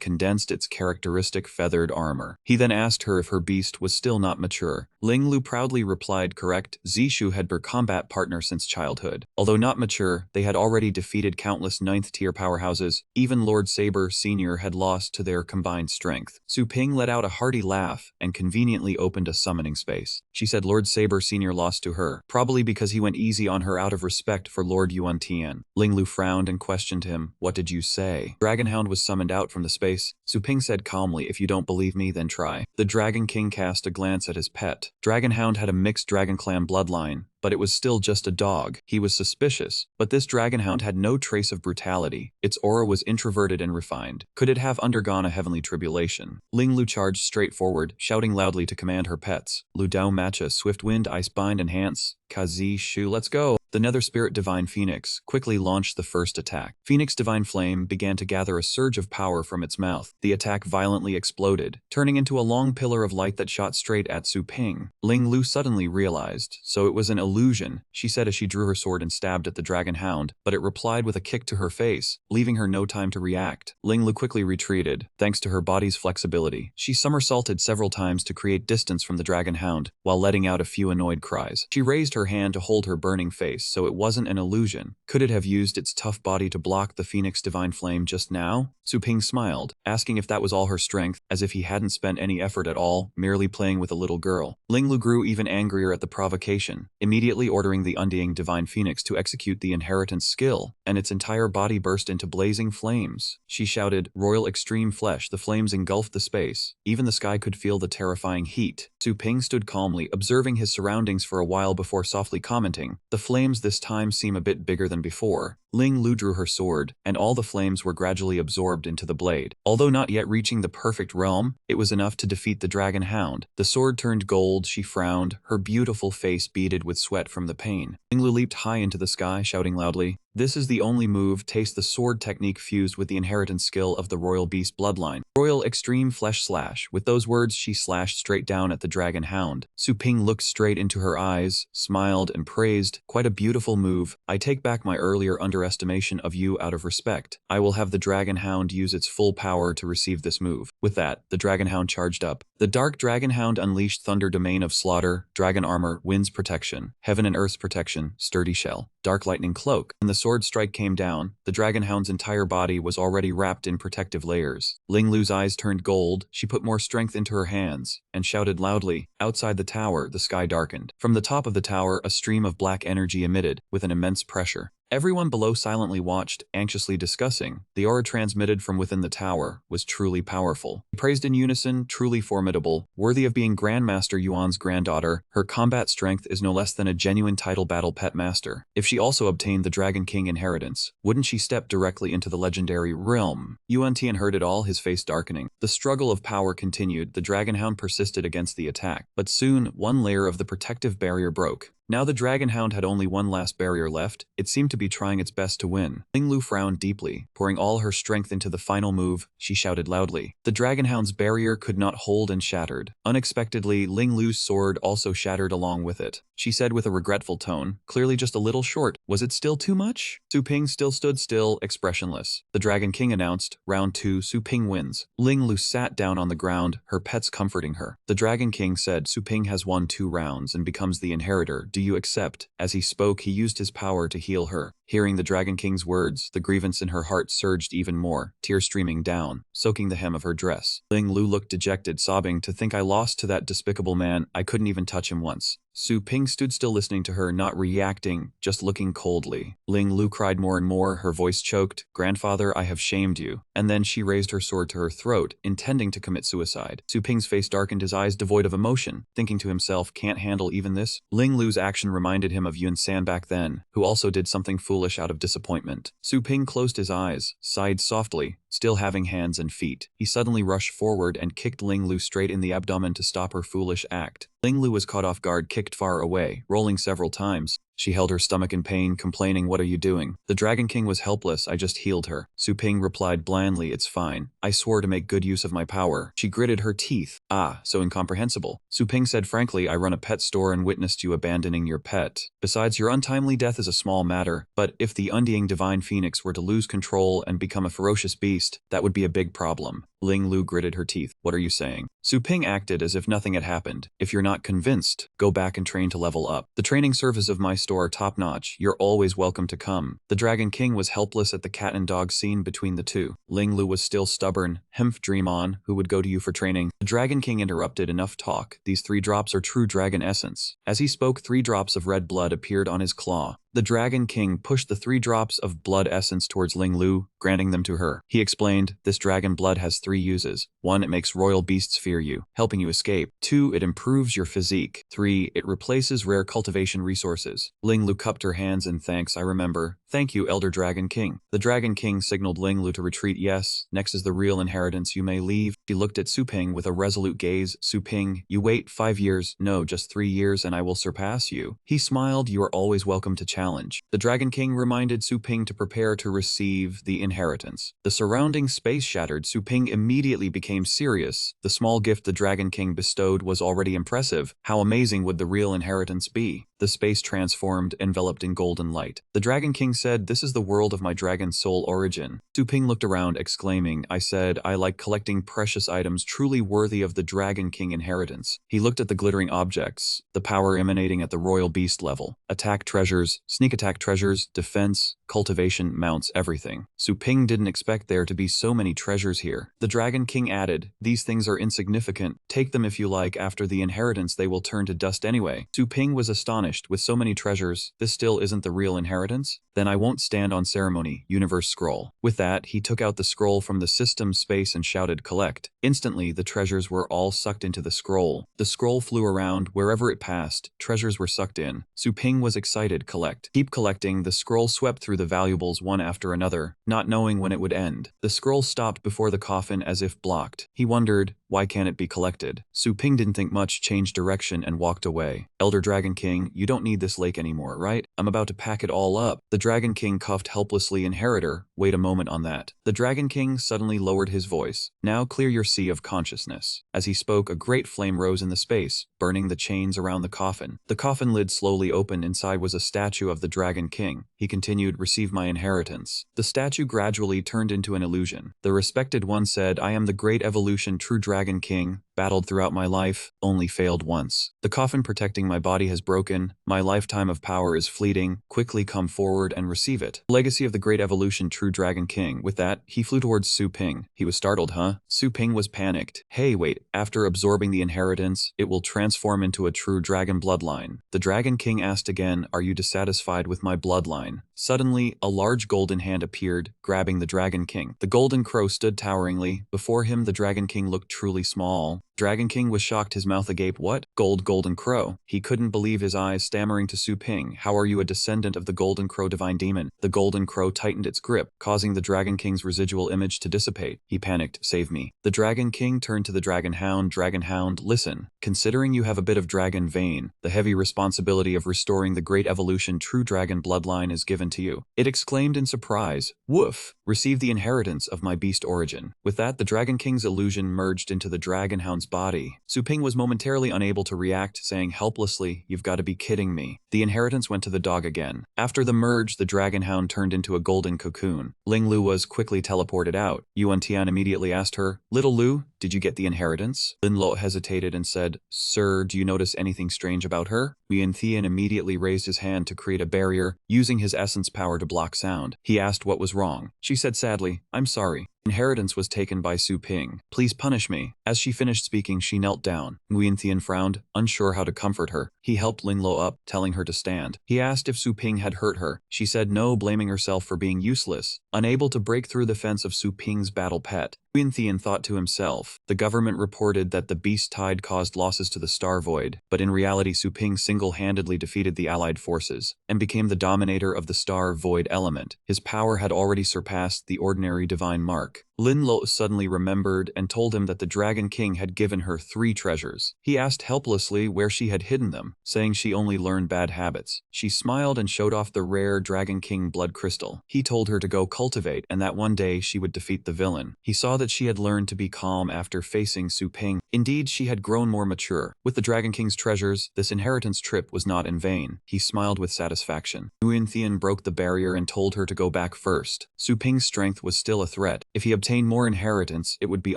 condensed its characteristic feathered armor. He then asked her if her beast was still not mature. Ling Lu proudly replied correct. Zishu had been her combat partner since childhood. Although not mature, they had already defeated countless 9th-tier powerhouses. Even Lord Saber Sr. had lost to their combined strength. Su Ping let out a hearty laugh and conveniently opened a summoning space. She said Lord Saber Sr. lost to her, probably because he went easy on her out of respect for Lord Yuan Tian. Ling Lu frowned and questioned him. What did you say? Dragonhound was summoned out from the space. Su Ping said calmly, if you don't believe me, then try. The Dragon King cast a glance at his pet. Dragonhound had a mixed Dragon Clan bloodline, but it was still just a dog. He was suspicious, but this dragonhound had no trace of brutality. Its aura was introverted and refined. Could it have undergone a heavenly tribulation? Ling Lu charged straight forward, shouting loudly to command her pets. Lu Dao Matcha, Swift Wind, Icebind, Enhance, Kazi Shu, let's go. The Nether Spirit Divine Phoenix quickly launched the first attack. Phoenix Divine Flame began to gather a surge of power from its mouth. The attack violently exploded, turning into a long pillar of light that shot straight at Su Ping. Ling Lu suddenly realized, so it was an illusion, she said as she drew her sword and stabbed at the dragon hound, but it replied with a kick to her face, leaving her no time to react. Ling Lu quickly retreated, thanks to her body's flexibility. She somersaulted several times to create distance from the dragon hound, while letting out a few annoyed cries. She raised her hand to hold her burning face, so it wasn't an illusion. Could it have used its tough body to block the Phoenix Divine Flame just now? Su Ping smiled, asking if that was all her strength, as if he hadn't spent any effort at all, merely playing with a little girl. Ling Lu grew even angrier at the provocation, immediately ordering the Undying Divine Phoenix to execute the inheritance skill, and its entire body burst into blazing flames. She shouted, Royal Extreme Flesh. The flames engulfed the space. Even the sky could feel the terrifying heat. Su Ping stood calmly, observing his surroundings for a while before softly commenting, the flames this time seem a bit bigger than before. Ling Lu drew her sword, and all the flames were gradually absorbed into the blade. Although not yet reaching the perfect realm, it was enough to defeat the dragon hound. The sword turned gold, she frowned, her beautiful face beaded with sweat from the pain. Ling Lu leaped high into the sky, shouting loudly, this is the only move. Taste the sword technique fused with the inheritance skill of the royal beast bloodline. Royal Extreme Flesh Slash. With those words, she slashed straight down at the dragon hound. Su Ping looked straight into her eyes, smiled, and praised, quite a beautiful move. I take back my earlier underestimation of you out of respect. I will have the dragon hound use its full power to receive this move. With that, the dragon hound charged up. The dark dragon hound unleashed Thunder Domain of Slaughter, Dragon Armor, Wind's Protection, Heaven and Earth's Protection, Sturdy Shell, Dark Lightning Cloak. When the sword strike came down, the dragon hound's entire body was already wrapped in protective layers. Ling Lu's eyes turned gold, she put more strength into her hands, and shouted loudly. Outside the tower, the sky darkened. From the top of the tower, a stream of black energy emitted, with an immense pressure. Everyone below silently watched, anxiously discussing. The aura transmitted from within the tower was truly powerful. Praised in unison, truly formidable, worthy of being Grandmaster Yuan's granddaughter. Her combat strength is no less than a genuine title battle pet master. If she also obtained the Dragon King inheritance, wouldn't she step directly into the legendary realm? Yuan Tian heard it all, his face darkening. The struggle of power continued. The dragon hound persisted against the attack, but soon one layer of the protective barrier broke. Now the dragon hound had only one last barrier left. It seemed to be trying its best to win. Ling Lu frowned deeply, pouring all her strength into the final move. She shouted loudly. The dragon hound's barrier could not hold and shattered. Unexpectedly, Ling Lu's sword also shattered along with it. She said with a regretful tone, clearly just a little short. Was it still too much? Su Ping still stood still, expressionless. The Dragon King announced, round 2, Su Ping wins. Ling Lu sat down on the ground, her pets comforting her. The Dragon King said, Su Ping has won 2 rounds and becomes the inheritor. Do you accept? As he spoke, he used his power to heal her. Hearing the Dragon King's words, the grievance in her heart surged even more, tears streaming down, soaking the hem of her dress. Ling Lu looked dejected, sobbing, to think I lost to that despicable man. I couldn't even touch him once. Su Ping stood still listening to her, not reacting, just looking coldly. Ling Lu cried more and more, her voice choked, Grandfather, I have shamed you. And then she raised her sword to her throat, intending to commit suicide. Su Ping's face darkened, his eyes devoid of emotion, thinking to himself, can't handle even this? Ling Lu's action reminded him of Yun San back then, who also did something foolish out of disappointment. Su Ping closed his eyes, sighed softly, still having hands and feet. He suddenly rushed forward and kicked Ling Lu straight in the abdomen to stop her foolish act. Ling Lu was caught off guard, kicked far away, rolling several times. She held her stomach in pain, complaining, what are you doing? The Dragon King was helpless, I just healed her. Su Ping replied blandly, it's fine. I swore to make good use of my power. She gritted her teeth. Ah, so incomprehensible. Su Ping said frankly, I run a pet store and witnessed you abandoning your pet. Besides, your untimely death is a small matter, but if the Undying Divine Phoenix were to lose control and become a ferocious beast, that would be a big problem. Ling Lu gritted her teeth. What are you saying? Su Ping acted as if nothing had happened. If you're not convinced, go back and train to level up. The training service of my store are top-notch. You're always welcome to come. The Dragon King was helpless at the cat and dog scene between the two. Ling Lu was still stubborn. Hemph, dream on. Who would go to you for training? The Dragon King interrupted. Enough talk. These 3 drops are true dragon essence. As he spoke, 3 drops of red blood appeared on his claw. The Dragon King pushed the 3 drops of blood essence towards Ling Lu, granting them to her. He explained, this dragon blood has 3 uses. 1, it makes royal beasts fear you, helping you escape. 2, it improves your physique. 3, it replaces rare cultivation resources. Ling Lu cupped her hands in thanks. I remember. Thank you, Elder Dragon King. The Dragon King signaled Ling Lu to retreat. Yes, next is the real inheritance. You may leave. She looked at Su Ping with a resolute gaze. Su Ping, you wait 5 years. No, just 3 years and I will surpass you. He smiled. You are always welcome to challenge. The Dragon King reminded Su Ping to prepare to receive the inheritance. The surrounding space shattered. Su Ping immediately became serious. The small gift the Dragon King bestowed was already impressive. How amazing would the real inheritance be? The space transformed, enveloped in golden light. The Dragon King said, this is the world of my dragon's soul origin. Su Ping looked around, exclaiming, I said, I like collecting precious items truly worthy of the Dragon King inheritance. He looked at the glittering objects, the power emanating at the royal beast level. Attack treasures, sneak attack treasures, defense, cultivation, mounts, everything. Su Ping didn't expect there to be so many treasures here. The Dragon King added, these things are insignificant. Take them if you like. After the inheritance they will turn to dust anyway. Su Ping was astonished. With so many treasures, this still isn't the real inheritance? Then I won't stand on ceremony. Universe scroll. With that, he took out the scroll from the system space and shouted, collect. Instantly, the treasures were all sucked into the scroll. The scroll flew around. Wherever it passed, treasures were sucked in. Su Ping was excited. Collect. Keep collecting. The scroll swept through the valuables one after another, not knowing when it would end. The scroll stopped before the coffin as if blocked. He wondered, why can't it be collected? Su Ping didn't think much, changed direction and walked away. Elder Dragon King, you don't need this lake anymore, right? I'm about to pack it all up. The Dragon King coughed helplessly. Inheritor, wait a moment on that. The Dragon King suddenly lowered his voice. Now clear your sea of consciousness. As he spoke, a great flame rose in the space, burning the chains around the coffin. The coffin lid slowly opened. Inside was a statue of the Dragon King. He continued, receive my inheritance. The statue gradually turned into an illusion. The respected one said, I am the great evolution true Dragon King, battled throughout my life, only failed once. The coffin protecting my body has broken. My lifetime of power is fleeting. Quickly come forward and receive it. Legacy of the great evolution true Dragon King. With that, he flew towards Su Ping. He was startled, huh? Su Ping was panicked. Hey, wait. After absorbing the inheritance, it will transform into a true dragon bloodline. The Dragon King asked again, are you dissatisfied with my bloodline? Suddenly, a large golden hand appeared, grabbing the Dragon King. The golden crow stood toweringly. Before him, the Dragon King looked truly small. Dragon King was shocked, his mouth agape. What? Golden crow. He couldn't believe his eyes, stammering to Su Ping, how are you a descendant of the golden crow divine demon? The golden crow tightened its grip, causing the Dragon King's residual image to dissipate. He panicked, save me. The Dragon King turned to the Dragon Hound. Dragon Hound, listen. Considering you have a bit of dragon vein, the heavy responsibility of restoring the great evolution true dragon bloodline is given to you. It exclaimed in surprise. Woof! Receive the inheritance of my beast origin. With that, the Dragon King's illusion merged into the Dragon Hound's body. Su Ping was momentarily unable to react, saying helplessly, you've got to be kidding me. The inheritance went to the dog again. After the merge, the Dragon Hound turned into a golden cocoon. Ling Lu was quickly teleported out. Yuan Tian immediately asked her, Little Lu, did you get the inheritance? Lin Lo hesitated and said, Sir, do you notice anything strange about her? Yuan Tian immediately raised his hand to create a barrier, using his essence power to block sound. He asked what was wrong. She said sadly, I'm sorry. Inheritance was taken by Su Ping. Please punish me. As she finished speaking, she knelt down. Nguyen Thian frowned, unsure how to comfort her. He helped Ling Lo up, telling her to stand. He asked if Su Ping had hurt her. She said no, blaming herself for being useless, unable to break through the fence of Su Ping's battle pet. Nguyen Thian thought to himself, the government reported that the beast tide caused losses to the Star Void, but in reality Su Ping single-handedly defeated the Allied forces, and became the dominator of the Star Void element. His power had already surpassed the ordinary divine mark. Lin Lo suddenly remembered and told him that the Dragon King had given her 3 treasures. He asked helplessly where she had hidden them, saying she only learned bad habits. She smiled and showed off the rare Dragon King blood crystal. He told her to go cultivate and that one day she would defeat the villain. He saw that she had learned to be calm after facing Su Ping. Indeed, she had grown more mature. With the Dragon King's treasures, this inheritance trip was not in vain. He smiled with satisfaction. Nguyen Thian broke the barrier and told her to go back first. Su Ping's strength was still a threat. If he obtained obtain more inheritance, it would be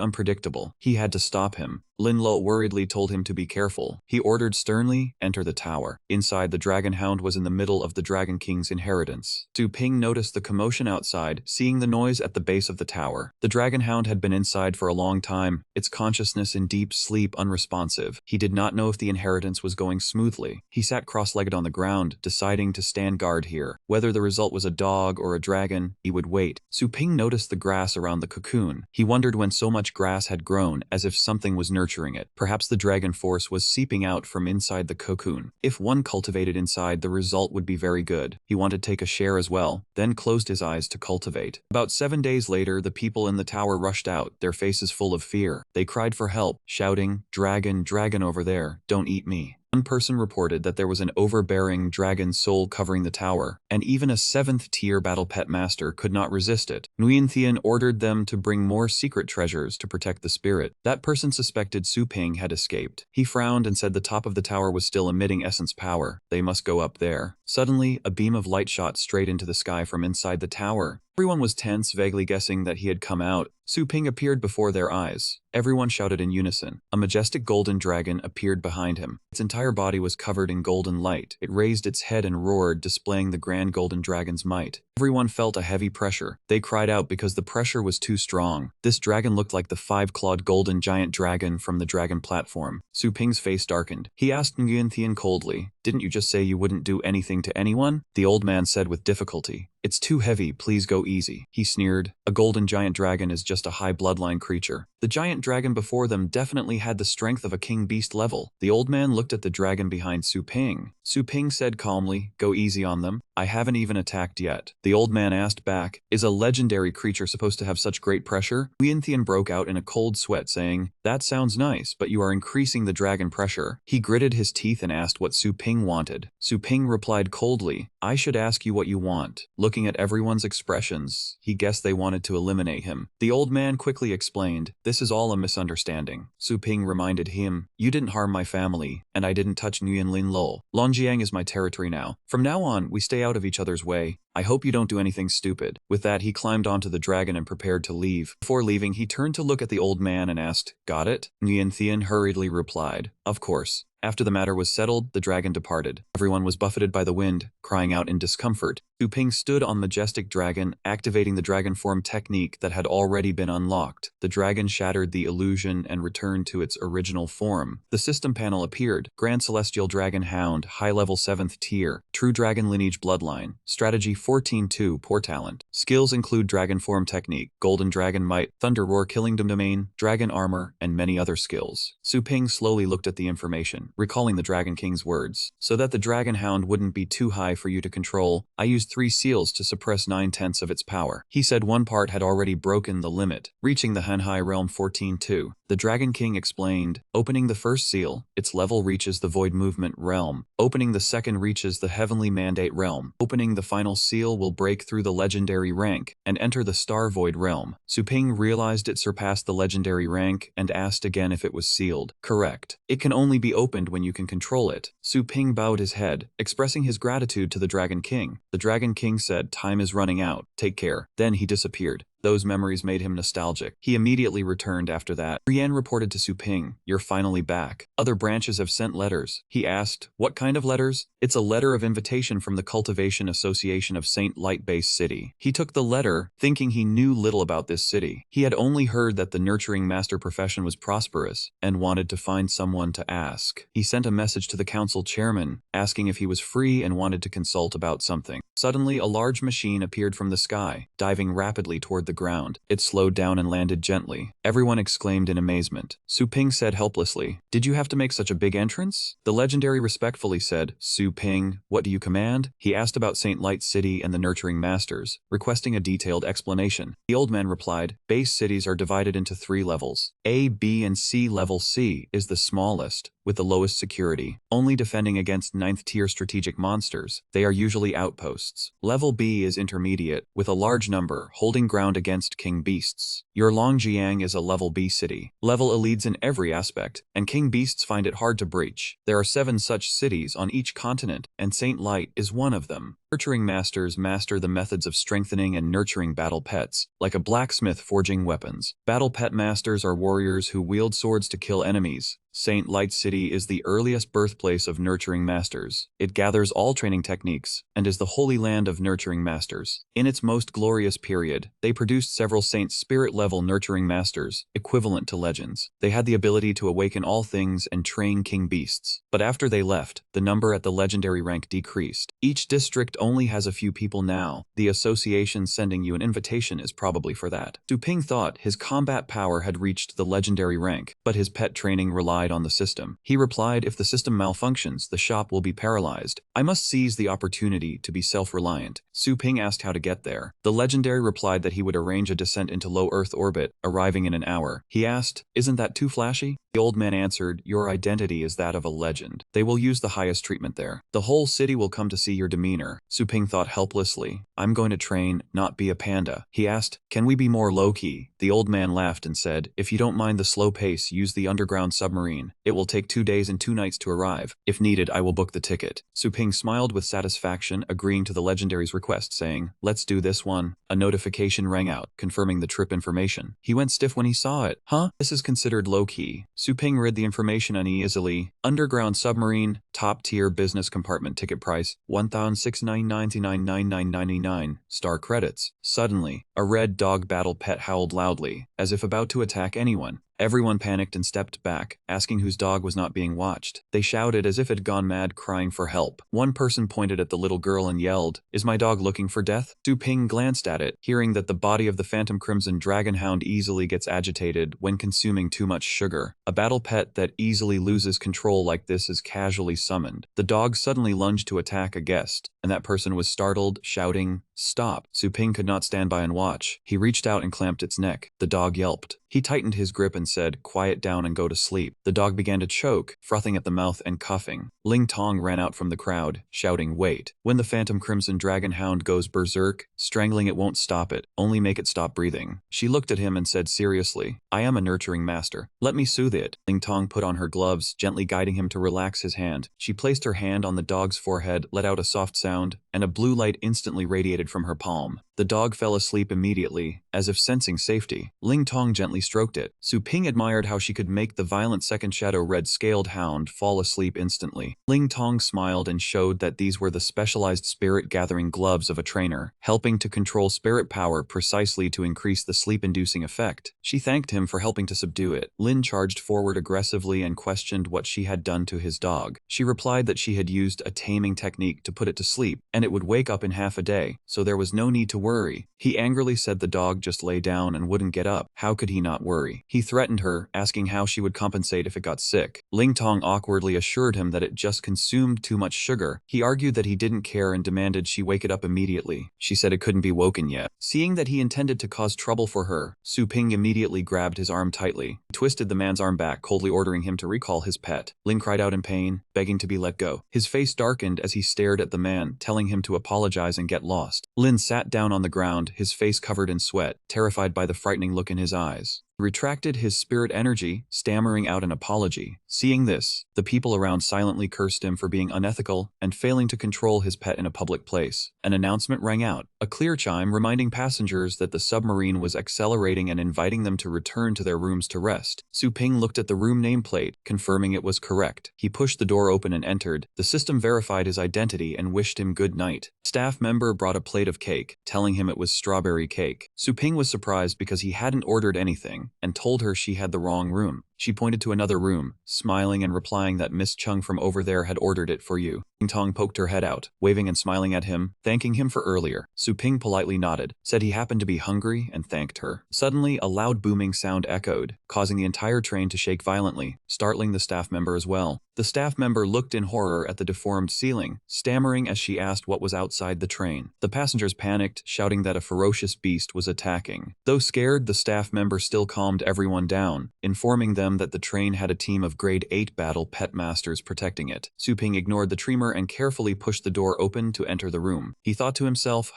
unpredictable. He had to stop him. Lin Lo worriedly told him to be careful. He ordered sternly, enter the tower. Inside, the dragon hound was in the middle of the Dragon King's inheritance. Su Ping noticed the commotion outside, seeing the noise at the base of the tower. The dragon hound had been inside for a long time, its consciousness in deep sleep unresponsive. He did not know if the inheritance was going smoothly. He sat cross-legged on the ground, deciding to stand guard here. Whether the result was a dog or a dragon, he would wait. Su Ping noticed the grass around the cocoon. He wondered when so much grass had grown, as if something was nurturing it. Perhaps the dragon force was seeping out from inside the cocoon. If one cultivated inside, the result would be very good. He wanted to take a share as well, then closed his eyes to cultivate. About 7 days later, the people in the tower rushed out, their faces full of fear. They cried for help, shouting, "Dragon, dragon over there, don't eat me." One person reported that there was an overbearing dragon soul covering the tower, and even a 7th-tier battle pet master could not resist it. Nguyen Thien ordered them to bring more secret treasures to protect the spirit. That person suspected Su Ping had escaped. He frowned and said the top of the tower was still emitting essence power. They must go up there. Suddenly, a beam of light shot straight into the sky from inside the tower. Everyone was tense, vaguely guessing that he had come out. Su Ping appeared before their eyes. Everyone shouted in unison. A majestic golden dragon appeared behind him. Its entire body was covered in golden light. It raised its head and roared, displaying the grand golden dragon's might. Everyone felt a heavy pressure. They cried out because the pressure was too strong. This dragon looked like the 5-clawed golden giant dragon from the dragon platform. Su Ping's face darkened. He asked Nguyen Thien coldly, "Didn't you just say you wouldn't do anything to anyone?" The old man said with difficulty, "It's too heavy, please go easy." He sneered, "A golden giant dragon is just a high bloodline creature." The giant dragon before them definitely had the strength of a king beast level. The old man looked at the dragon behind Su Ping. Su Ping said calmly, "Go easy on them. I haven't even attacked yet." The old man asked back, "Is a legendary creature supposed to have such great pressure?" Nguyen Thien broke out in a cold sweat saying, "That sounds nice, but you are increasing the dragon pressure." He gritted his teeth and asked what Su Ping wanted. Su Ping replied coldly, "I should ask you what you want." Looking at everyone's expressions, he guessed they wanted to eliminate him. The old man quickly explained, "This is all a misunderstanding." Su Ping reminded him, "You didn't harm my family, and I didn't touch Nguyen Lin Lo. Longjiang is my territory now. From now on, we stay out of each other's way. I hope you don't do anything stupid." With that, he climbed onto the dragon and prepared to leave. Before leaving, he turned to look at the old man and asked, "Got it?" Nguyen Thien hurriedly replied, "Of course." After the matter was settled, the dragon departed. Everyone was buffeted by the wind, crying out in discomfort. Su Ping stood on majestic dragon, activating the dragon form technique that had already been unlocked. The dragon shattered the illusion and returned to its original form. The system panel appeared. Grand Celestial Dragon Hound, high level 7th tier, True Dragon Lineage Bloodline, Strategy 14-2, Poor Talent. Skills include Dragon Form Technique, Golden Dragon Might, Thunder Roar Killing Domain, Dragon Armor, and many other skills. Su Ping slowly looked at the information, recalling the Dragon King's words. "So that the Dragon Hound wouldn't be too high for you to control, I used 3 seals to suppress 9/10 of its power." He said one part had already broken the limit, reaching the Hanhai Realm 14-2. The Dragon King explained, "Opening the first seal, its level reaches the Void Movement Realm. Opening the second reaches the Heavenly Mandate Realm. Opening the final seal will break through the Legendary rank and enter the Star Void Realm." Su Ping realized it surpassed the Legendary rank and asked again if it was sealed. "Correct. It can only be opened when you can control it." Su Ping bowed his head, expressing his gratitude to the Dragon King. The Dragon King said, "Time is running out. Take care." Then he disappeared. Those memories made him nostalgic. He immediately returned after that. Brienne reported to Su Ping, "You're finally back. Other branches have sent letters." He asked, "What kind of letters?" "It's a letter of invitation from the Cultivation Association of St. Light Base City." He took the letter, thinking he knew little about this city. He had only heard that the nurturing master profession was prosperous, and wanted to find someone to ask. He sent a message to the council chairman, asking if he was free and wanted to consult about something. Suddenly, a large machine appeared from the sky, diving rapidly toward the ground. It slowed down and landed gently. Everyone exclaimed in amazement. Su Ping said helplessly, "Did you have to make such a big entrance?" The legendary respectfully said, "Su Ping, what do you command?" He asked about St. Light City and the Nurturing Masters, requesting a detailed explanation. The old man replied, "Base cities are divided into 3 levels. A, B, and C. Level C is the smallest, with the lowest security, only defending against 9th-tier strategic monsters. They are usually outposts. Level B is intermediate, with a large number, holding ground against king beasts. Your Longjiang is a level B city. Level elites in every aspect, and king beasts find it hard to breach. There are 7 such cities on each continent, and Saint Light is one of them. Nurturing masters master the methods of strengthening and nurturing battle pets, like a blacksmith forging weapons. Battle pet masters are warriors who wield swords to kill enemies. Saint Light City is the earliest birthplace of nurturing masters. It gathers all training techniques, and is the holy land of nurturing masters. In its most glorious period, they produced several Saint Spirit-level nurturing masters, equivalent to legends. They had the ability to awaken all things and train king beasts. But after they left, the number at the legendary rank decreased. Each district only has a few people now. The association sending you an invitation is probably for that. Su Ping thought his combat power had reached the legendary rank, but his pet training relied on the system. He replied, if the system malfunctions, the shop will be paralyzed. I must seize the opportunity to be self-reliant. Su Ping asked how to get there. The legendary replied that he would arrange a descent into low Earth orbit, arriving in an hour. He asked, isn't that too flashy? The old man answered, your identity is that of a legend. They will use the highest treatment there. The whole city will come to see your demeanor. Su Ping thought helplessly, I'm going to train, not be a panda. He asked, can we be more low-key? The old man laughed and said, if you don't mind the slow pace, use the underground submarine. It will take 2 days and 2 nights to arrive. If needed, I will book the ticket. Su Ping smiled with satisfaction, agreeing to the legendary's request, saying, let's do this one. A notification rang out, confirming the trip information. He went stiff when he saw it. Huh? This is considered low-key. Su Ping read the information uneasily. Underground submarine, top-tier business compartment ticket price, 1,699.9999, star credits. Suddenly, a red dog battle pet howled loudly, as if about to attack anyone. Everyone panicked and stepped back, asking whose dog was not being watched. They shouted as if it had gone mad, crying for help. One person pointed at the little girl and yelled, is my dog looking for death? Su Ping glanced at it, hearing that the body of the phantom crimson dragon hound easily gets agitated when consuming too much sugar. A battle pet that easily loses control like this is casually summoned. The dog suddenly lunged to attack a guest, and that person was startled, shouting, stop. Su Ping could not stand by and watch. He reached out and clamped its neck. The dog yelped. He tightened his grip and said, quiet down and go to sleep. The dog began to choke, frothing at the mouth and coughing. Ling Tong ran out from the crowd, shouting, wait. When the phantom crimson dragon hound goes berserk, strangling it won't stop it, only make it stop breathing. She looked at him and said seriously, I am a nurturing master. Let me soothe it. Ling Tong put on her gloves, gently guiding him to relax his hand. She placed her hand on the dog's forehead, let out a soft sound, and a blue light instantly radiated from her palm. The dog fell asleep immediately, as if sensing safety. Ling Tong gently stroked it. Su Ping admired how she could make the violent second shadow red-scaled hound fall asleep instantly. Ling Tong smiled and showed that these were the specialized spirit-gathering gloves of a trainer, helping to control spirit power precisely to increase the sleep-inducing effect. She thanked him for helping to subdue it. Lin charged forward aggressively and questioned what she had done to his dog. She replied that she had used a taming technique to put it to sleep, and it would wake up in half a day, so there was no need to worry. He angrily said the dog just lay down and wouldn't get up. How could he not worry? He threatened her, asking how she would compensate if it got sick. Ling Tong awkwardly assured him that it just consumed too much sugar. He argued that he didn't care and demanded she wake it up immediately. She said it couldn't be woken yet. Seeing that he intended to cause trouble for her, Su Ping immediately grabbed his arm tightly. He twisted the man's arm back, coldly ordering him to recall his pet. Ling cried out in pain, begging to be let go. His face darkened as he stared at the man, telling him to apologize and get lost. Lin sat down on the ground, his face covered in sweat, terrified by the frightening look in his eyes. He retracted his spirit energy, stammering out an apology. Seeing this, the people around silently cursed him for being unethical and failing to control his pet in a public place. An announcement rang out, a clear chime reminding passengers that the submarine was accelerating and inviting them to return to their rooms to rest. Su Ping looked at the room nameplate, confirming it was correct. He pushed the door open and entered. The system verified his identity and wished him good night. A staff member brought a plate of cake, telling him it was strawberry cake. Su Ping was surprised because he hadn't ordered anything, and told her she had the wrong room. She pointed to another room, smiling and replying that Miss Chung from over there had ordered it for you. Ling Tong poked her head out, waving and smiling at him, thanking him for earlier. Su Ping politely nodded, said he happened to be hungry, and thanked her. Suddenly, a loud booming sound echoed, causing the entire train to shake violently, startling the staff member as well. The staff member looked in horror at the deformed ceiling, stammering as she asked what was outside the train. The passengers panicked, shouting that a ferocious beast was attacking. Though scared, the staff member still calmed everyone down, informing them them that the train had a team of grade 8 battle pet masters protecting it. Su-ping ignored the tremor and carefully pushed the door open to enter the room. He thought to himself,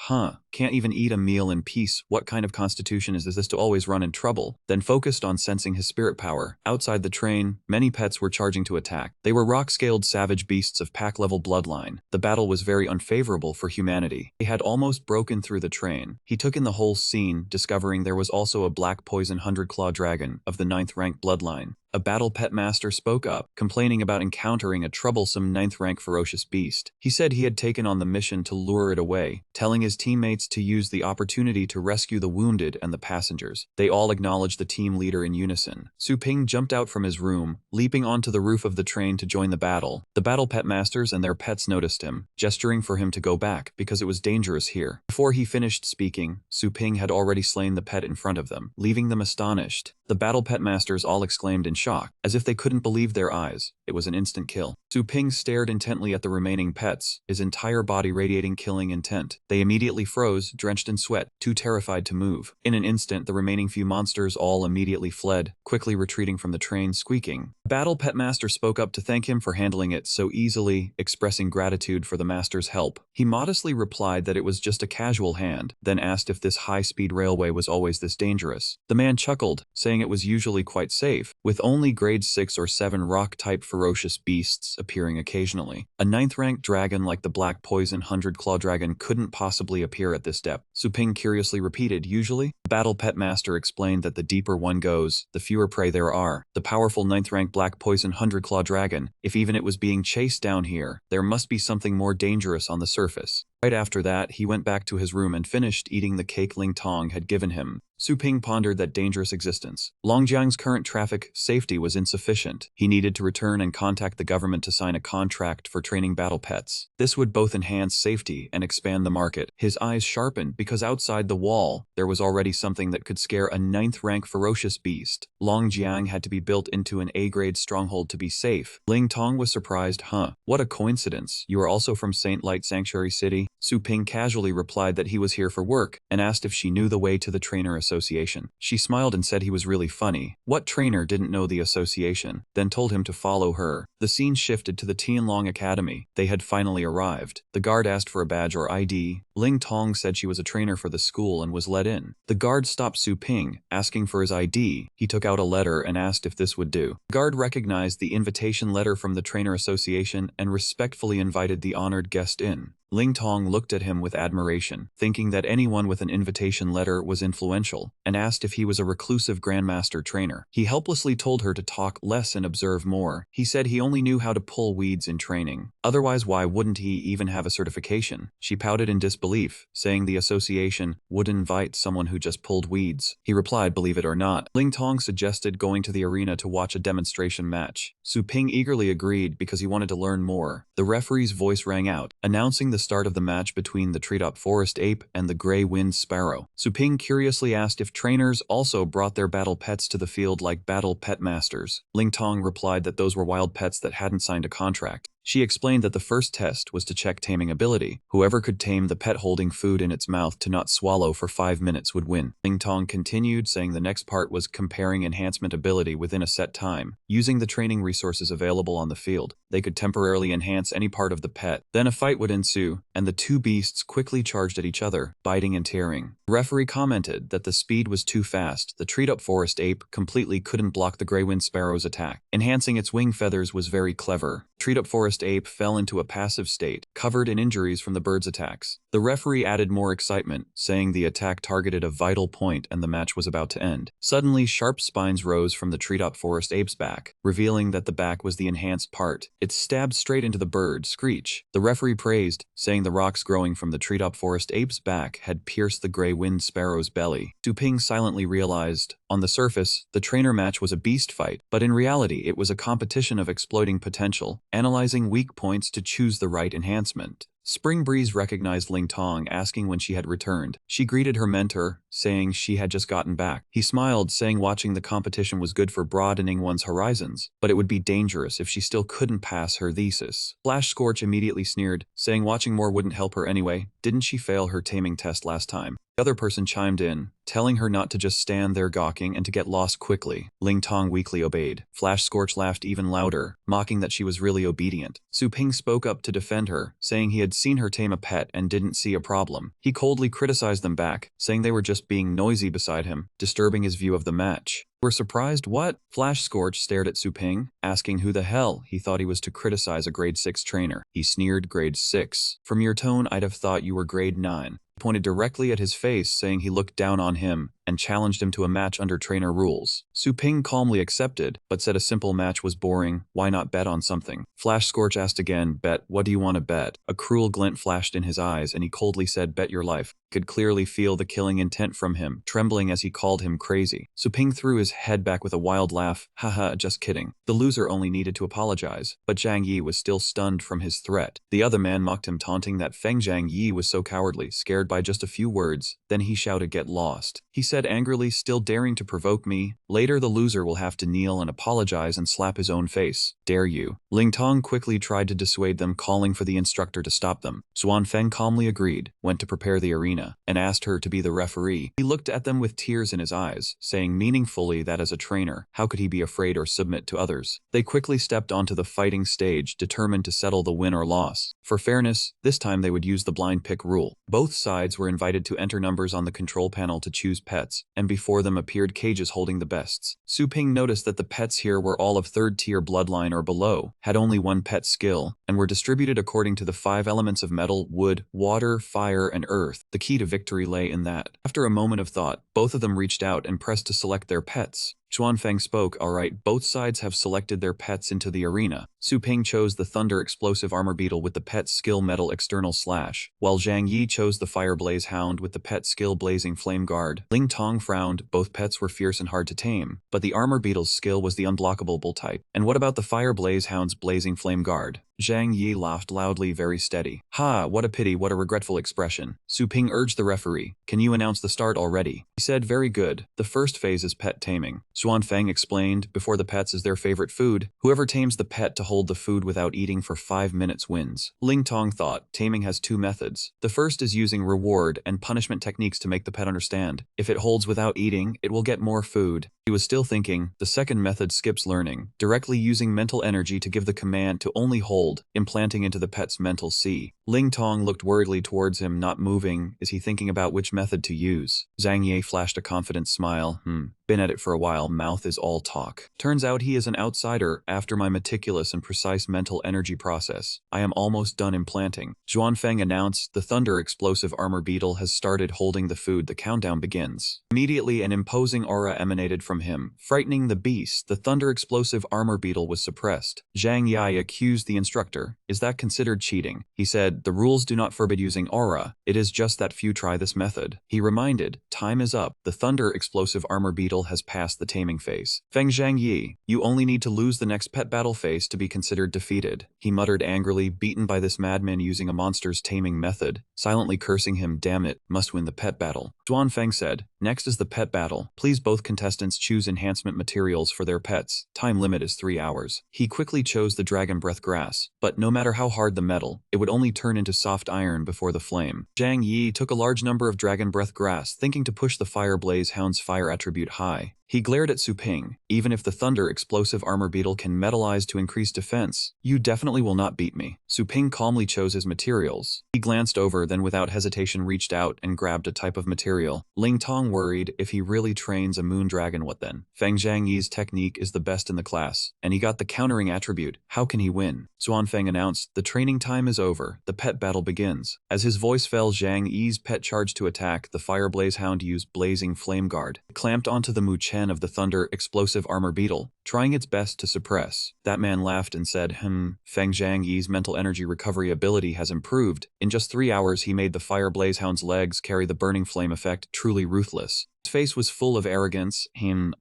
can't even eat a meal in peace. What kind of constitution is this to always run in trouble? Then focused on sensing his spirit power. Outside the train, many pets were charging to attack. They were rock-scaled savage beasts of pack-level bloodline. The battle was very unfavorable for humanity. They had almost broken through the train. He took in the whole scene, discovering there was also a black poison 100-claw dragon of the 9th rank bloodline. A battle pet master spoke up, complaining about encountering a troublesome 9th rank ferocious beast. He said he had taken on the mission to lure it away, telling his teammates to use the opportunity to rescue the wounded and the passengers. They all acknowledged the team leader in unison. Su-ping jumped out from his room, leaping onto the roof of the train to join the battle. The battle pet masters and their pets noticed him, gesturing for him to go back because it was dangerous here. Before he finished speaking, Su-ping had already slain the pet in front of them, leaving them astonished. The battle pet masters all exclaimed in shock, as if they couldn't believe their eyes. It was an instant kill. Su-ping stared intently at the remaining pets, his entire body radiating killing intent. They immediately froze, drenched in sweat, too terrified to move. In an instant, the remaining few monsters all immediately fled, quickly retreating from the train, squeaking. The battle pet master spoke up to thank him for handling it so easily, expressing gratitude for the master's help. He modestly replied that it was just a casual hand, then asked if this high-speed railway was always this dangerous. The man chuckled, saying it was usually quite safe, with only grade 6 or 7 rock-type ferocious beasts appearing occasionally. A 9th rank dragon like the black poison 100-claw dragon couldn't possibly appear at this depth. Su-ping curiously repeated, usually? The battle pet master explained that the deeper one goes, the fewer prey there are. The powerful 9th rank black poison 100-claw dragon, if even it was being chased down here, there must be something more dangerous on the surface. Right after that, he went back to his room and finished eating the cake Ling Tong had given him. Su-ping pondered that dangerous existence. Longjiang's current traffic safety was insufficient. He needed to return and contact the government to sign a contract for training battle pets. This would both enhance safety and expand the market. His eyes sharpened because outside the wall, there was already something that could scare a 9th rank ferocious beast. Longjiang had to be built into an A-grade stronghold to be safe. Ling Tong was surprised, what a coincidence. You are also from Saint Light Sanctuary City? Su-ping casually replied that he was here for work and asked if she knew the way to the trainer association. She smiled and said he was really funny. What trainer didn't know the association? Then told him to follow her. The scene shifted to the Tianlong Academy. They had finally arrived. The guard asked for a badge or ID. Ling Tong said she was a trainer for the school and was let in. The guard stopped Su-ping, asking for his ID. He took out a letter and asked if this would do. The guard recognized the invitation letter from the trainer association and respectfully invited the honored guest in. Ling Tong looked at him with admiration, thinking that anyone with an invitation letter was influential, and asked if he was a reclusive grandmaster trainer. He helplessly told her to talk less and observe more. He said he only knew how to pull weeds in training. Otherwise, why wouldn't he even have a certification? She pouted in disbelief, saying the association would invite someone who just pulled weeds. He replied, believe it or not. Ling Tong suggested going to the arena to watch a demonstration match. Su-ping eagerly agreed because he wanted to learn more. The referee's voice rang out, announcing the start of the match between the treetop forest ape and the gray wind sparrow. Su-ping curiously asked if trainers also brought their battle pets to the field like battle pet masters. Ling Tong replied that those were wild pets that hadn't signed a contract. She explained that the first test was to check taming ability. Whoever could tame the pet holding food in its mouth to not swallow for 5 minutes would win. Ling Tong continued, saying the next part was comparing enhancement ability within a set time. Using the training resources available on the field, they could temporarily enhance any part of the pet. Then a fight would ensue, and the two beasts quickly charged at each other, biting and tearing. The referee commented that the speed was too fast. The treetop forest ape completely couldn't block the gray wind sparrow's attack. Enhancing its wing feathers was very clever. Treetop forest ape fell into a passive state, covered in injuries from the bird's attacks. The referee added more excitement, saying the attack targeted a vital point and the match was about to end. Suddenly, sharp spines rose from the treetop forest ape's back, revealing that the back was the enhanced part. It stabbed straight into the bird, Screech. The referee praised, saying the rocks growing from the treetop forest ape's back had pierced the gray wind sparrow's belly. Su-ping silently realized, on the surface, the trainer match was a beast fight, but in reality it was a competition of exploiting potential, analyzing weak points to choose the right enhancement. Spring Breeze recognized Ling Tong, asking when she had returned. She greeted her mentor, saying she had just gotten back. He smiled, saying watching the competition was good for broadening one's horizons, but it would be dangerous if she still couldn't pass her thesis. Flash Scorch immediately sneered, saying watching more wouldn't help her anyway. Didn't she fail her taming test last time? The other person chimed in, telling her not to just stand there gawking and to get lost quickly. Ling Tong weakly obeyed. Flash Scorch laughed even louder, mocking that she was really obedient. Su Ping spoke up to defend her, saying he had seen her tame a pet and didn't see a problem. He coldly criticized them back, saying they were just being noisy beside him, disturbing his view of the match. We're surprised what? Flash Scorch stared at Su Ping, asking who the hell he thought he was to criticize a grade 6 trainer. He sneered, grade 6. From your tone, I'd have thought you were grade 9. Pointed directly at his face, saying he looked down on him and challenged him to a match under trainer rules. Su Ping calmly accepted, but said a simple match was boring, why not bet on something? Flash Scorch asked again, bet, what do you want to bet? A cruel glint flashed in his eyes and he coldly said, bet your life. Could clearly feel the killing intent from him, trembling as he called him crazy. Su Ping threw his head back with a wild laugh, haha, just kidding. The loser only needed to apologize, but Zhang Yi was still stunned from his threat. The other man mocked him, taunting that Feng Zhang Yi was so cowardly, scared by just a few words. Then he shouted, get lost. He said angrily, still daring to provoke me. Later the loser will have to kneel and apologize and slap his own face. Dare you? Ling Tong quickly tried to dissuade them, calling for the instructor to stop them. Xuan Feng calmly agreed, went to prepare the arena, and asked her to be the referee. He looked at them with tears in his eyes, saying meaningfully that as a trainer, how could he be afraid or submit to others? They quickly stepped onto the fighting stage, determined to settle the win or loss. For fairness, this time they would use the blind pick rule. Both sides were invited to enter numbers on the control panel to choose pets, and before them appeared cages holding the bests. Su Ping noticed that the pets here were all of 3rd tier bloodline or below, had only one pet skill, and were distributed according to the 5 elements of metal, wood, water, fire, and earth. The key to victory lay in that. After a moment of thought, both of them reached out and pressed to select their pets. Xuanfeng spoke, alright, both sides have selected their pets into the arena. Su Ping chose the Thunder Explosive Armor Beetle with the pet skill Metal External Slash, while Zhang Yi chose the Fire Blaze Hound with the pet skill Blazing Flame Guard. Ling Tong frowned, both pets were fierce and hard to tame, but the Armor Beetle's skill was the Unblockable Bull type. And what about the Fire Blaze Hound's Blazing Flame Guard? Zhang Yi laughed loudly, very steady. Ha, what a pity, what a regretful expression. Su Ping urged the referee, can you announce the start already? He said, very good. The first phase is pet taming. Xuanfeng explained, before the pets is their favorite food. Whoever tames the pet to hold the food without eating for 5 minutes wins. Ling Tong thought, taming has 2 methods. The first is using reward and punishment techniques to make the pet understand. If it holds without eating, it will get more food. He was still thinking, the second method skips learning, directly using mental energy to give the command to only hold, implanting into the pet's mental sea. Ling Tong looked worriedly towards him, not moving. Is he thinking about which method to use? Zhang Yi flashed a confident smile. Been at it for a while, mouth is all talk. Turns out he is an outsider. After my meticulous and precise mental energy process, I am almost done implanting. Xuanfeng announced, the Thunder Explosive Armor Beetle has started holding the food. The countdown begins. Immediately an imposing aura emanated from him, frightening the beast. The Thunder Explosive Armor Beetle was suppressed. Zhang Yi accused the instructor. Is that considered cheating? He said, the rules do not forbid using aura. It is just that few try this method. He reminded, time is up. The Thunder Explosive Armor Beetle has passed the taming phase. Feng Zhang Yi, you only need to lose the next pet battle phase to be considered defeated. He muttered angrily, beaten by this madman using a monster's taming method, silently cursing him, damn it, must win the pet battle. Xuanfeng said, next is the pet battle. Please both contestants choose enhancement materials for their pets. Time limit is 3 hours. He quickly chose the Dragon Breath Grass, but no matter how hard the metal, it would only turn into soft iron before the flame. Zhang Yi took a large number of Dragon Breath Grass, thinking to push the Fire Blaze Hound's fire attribute high. He glared at Su Ping. Even if the Thunder Explosive Armor Beetle can metalize to increase defense, you definitely will not beat me. Su Ping calmly chose his materials. He glanced over, then without hesitation reached out and grabbed a type of material. Ling Tong worried, if he really trains a moon dragon, what then? Feng Zhang Yi's technique is the best in the class, and he got the countering attribute. How can he win? Xuanfeng announced, the training time is over. The pet battle begins. As his voice fell, Zhang Yi's pet charged to attack. The Fire Blaze Hound used Blazing Flame Guard. It clamped onto the Mu Chen of the Thunder Explosive Armor Beetle, trying its best to suppress. That man laughed and said, Feng Zhang Yi's mental energy recovery ability has improved. In just 3 hours he made the Fire Blaze Hound's legs carry the burning flame effect, truly ruthless. His face was full of arrogance.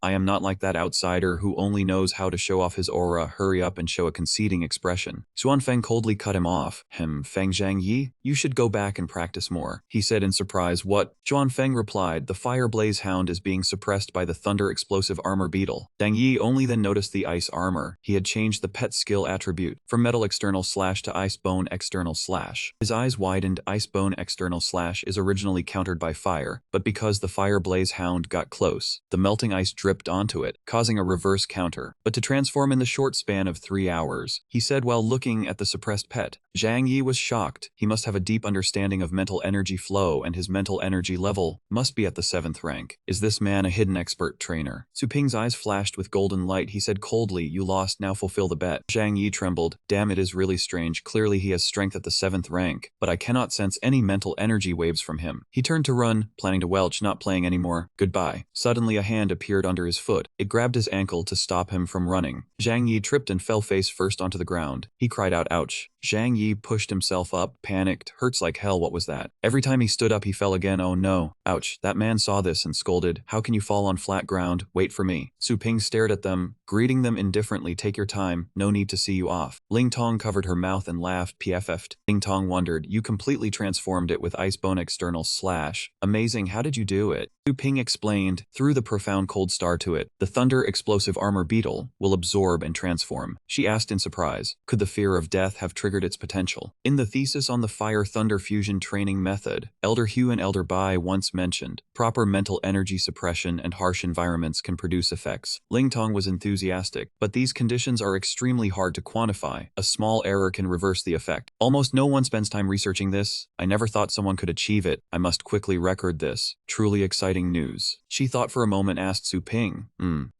I am not like that outsider who only knows how to show off his aura. Hurry up and show a conceding expression. Xuanfeng coldly cut him off. Feng Zhangyi, you should go back and practice more, he said in surprise. What? Xuanfeng replied, the fire blaze hound is being suppressed by the thunder explosive armor beetle. Dang Yi only then noticed the ice armor. He had changed the pet skill attribute from metal external slash to ice bone external slash. His eyes widened. Ice bone external slash is originally countered by fire, but because the fire blaze hound got close, the melting ice dripped onto it, causing a reverse counter. But to transform in the short span of 3 hours, he said while looking at the suppressed pet. Zhang Yi was shocked. He must have a deep understanding of mental energy flow, and his mental energy level must be at the 7th rank. Is this man a hidden expert trainer? Su Ping's eyes flashed with golden light. He said coldly, you lost, now fulfill the bet. Zhang Yi trembled. Damn, it is really strange. Clearly he has strength at the 7th rank, but I cannot sense any mental energy waves from him. He turned to run, planning to welch, not playing anymore. Goodbye. Suddenly a hand appeared under his foot. It grabbed his ankle to stop him from running. Zhang Yi tripped and fell face first onto the ground. He cried out, ouch. Zhang Yi pushed himself up, panicked. Hurts like hell, what was that? Every time he stood up he fell again. Oh no. Ouch. That man saw this and scolded, how can you fall on flat ground? Wait for me. Su Ping stared at them, greeting them indifferently. Take your time, no need to see you off. Ling Tong covered her mouth and laughed. PFF'd. Ling Tong wondered, you completely transformed it with Icebone external slash. Amazing, how did you do it? Su Ping explained, threw the profound cold star to it. The thunder explosive armor beetle will absorb and transform. She asked in surprise, could the fear of death have triggered its potential? In the thesis on the fire thunder fusion training method, Elder Hugh and Elder Bai once mentioned, proper mental energy suppression and harsh environments can produce effects. Ling Tong was enthusiastic, but these conditions are extremely hard to quantify. A small error can reverse the effect. Almost no one spends time researching this. I never thought someone could achieve it. I must quickly record this. Truly exciting news. She thought for a moment, asked Su Ping,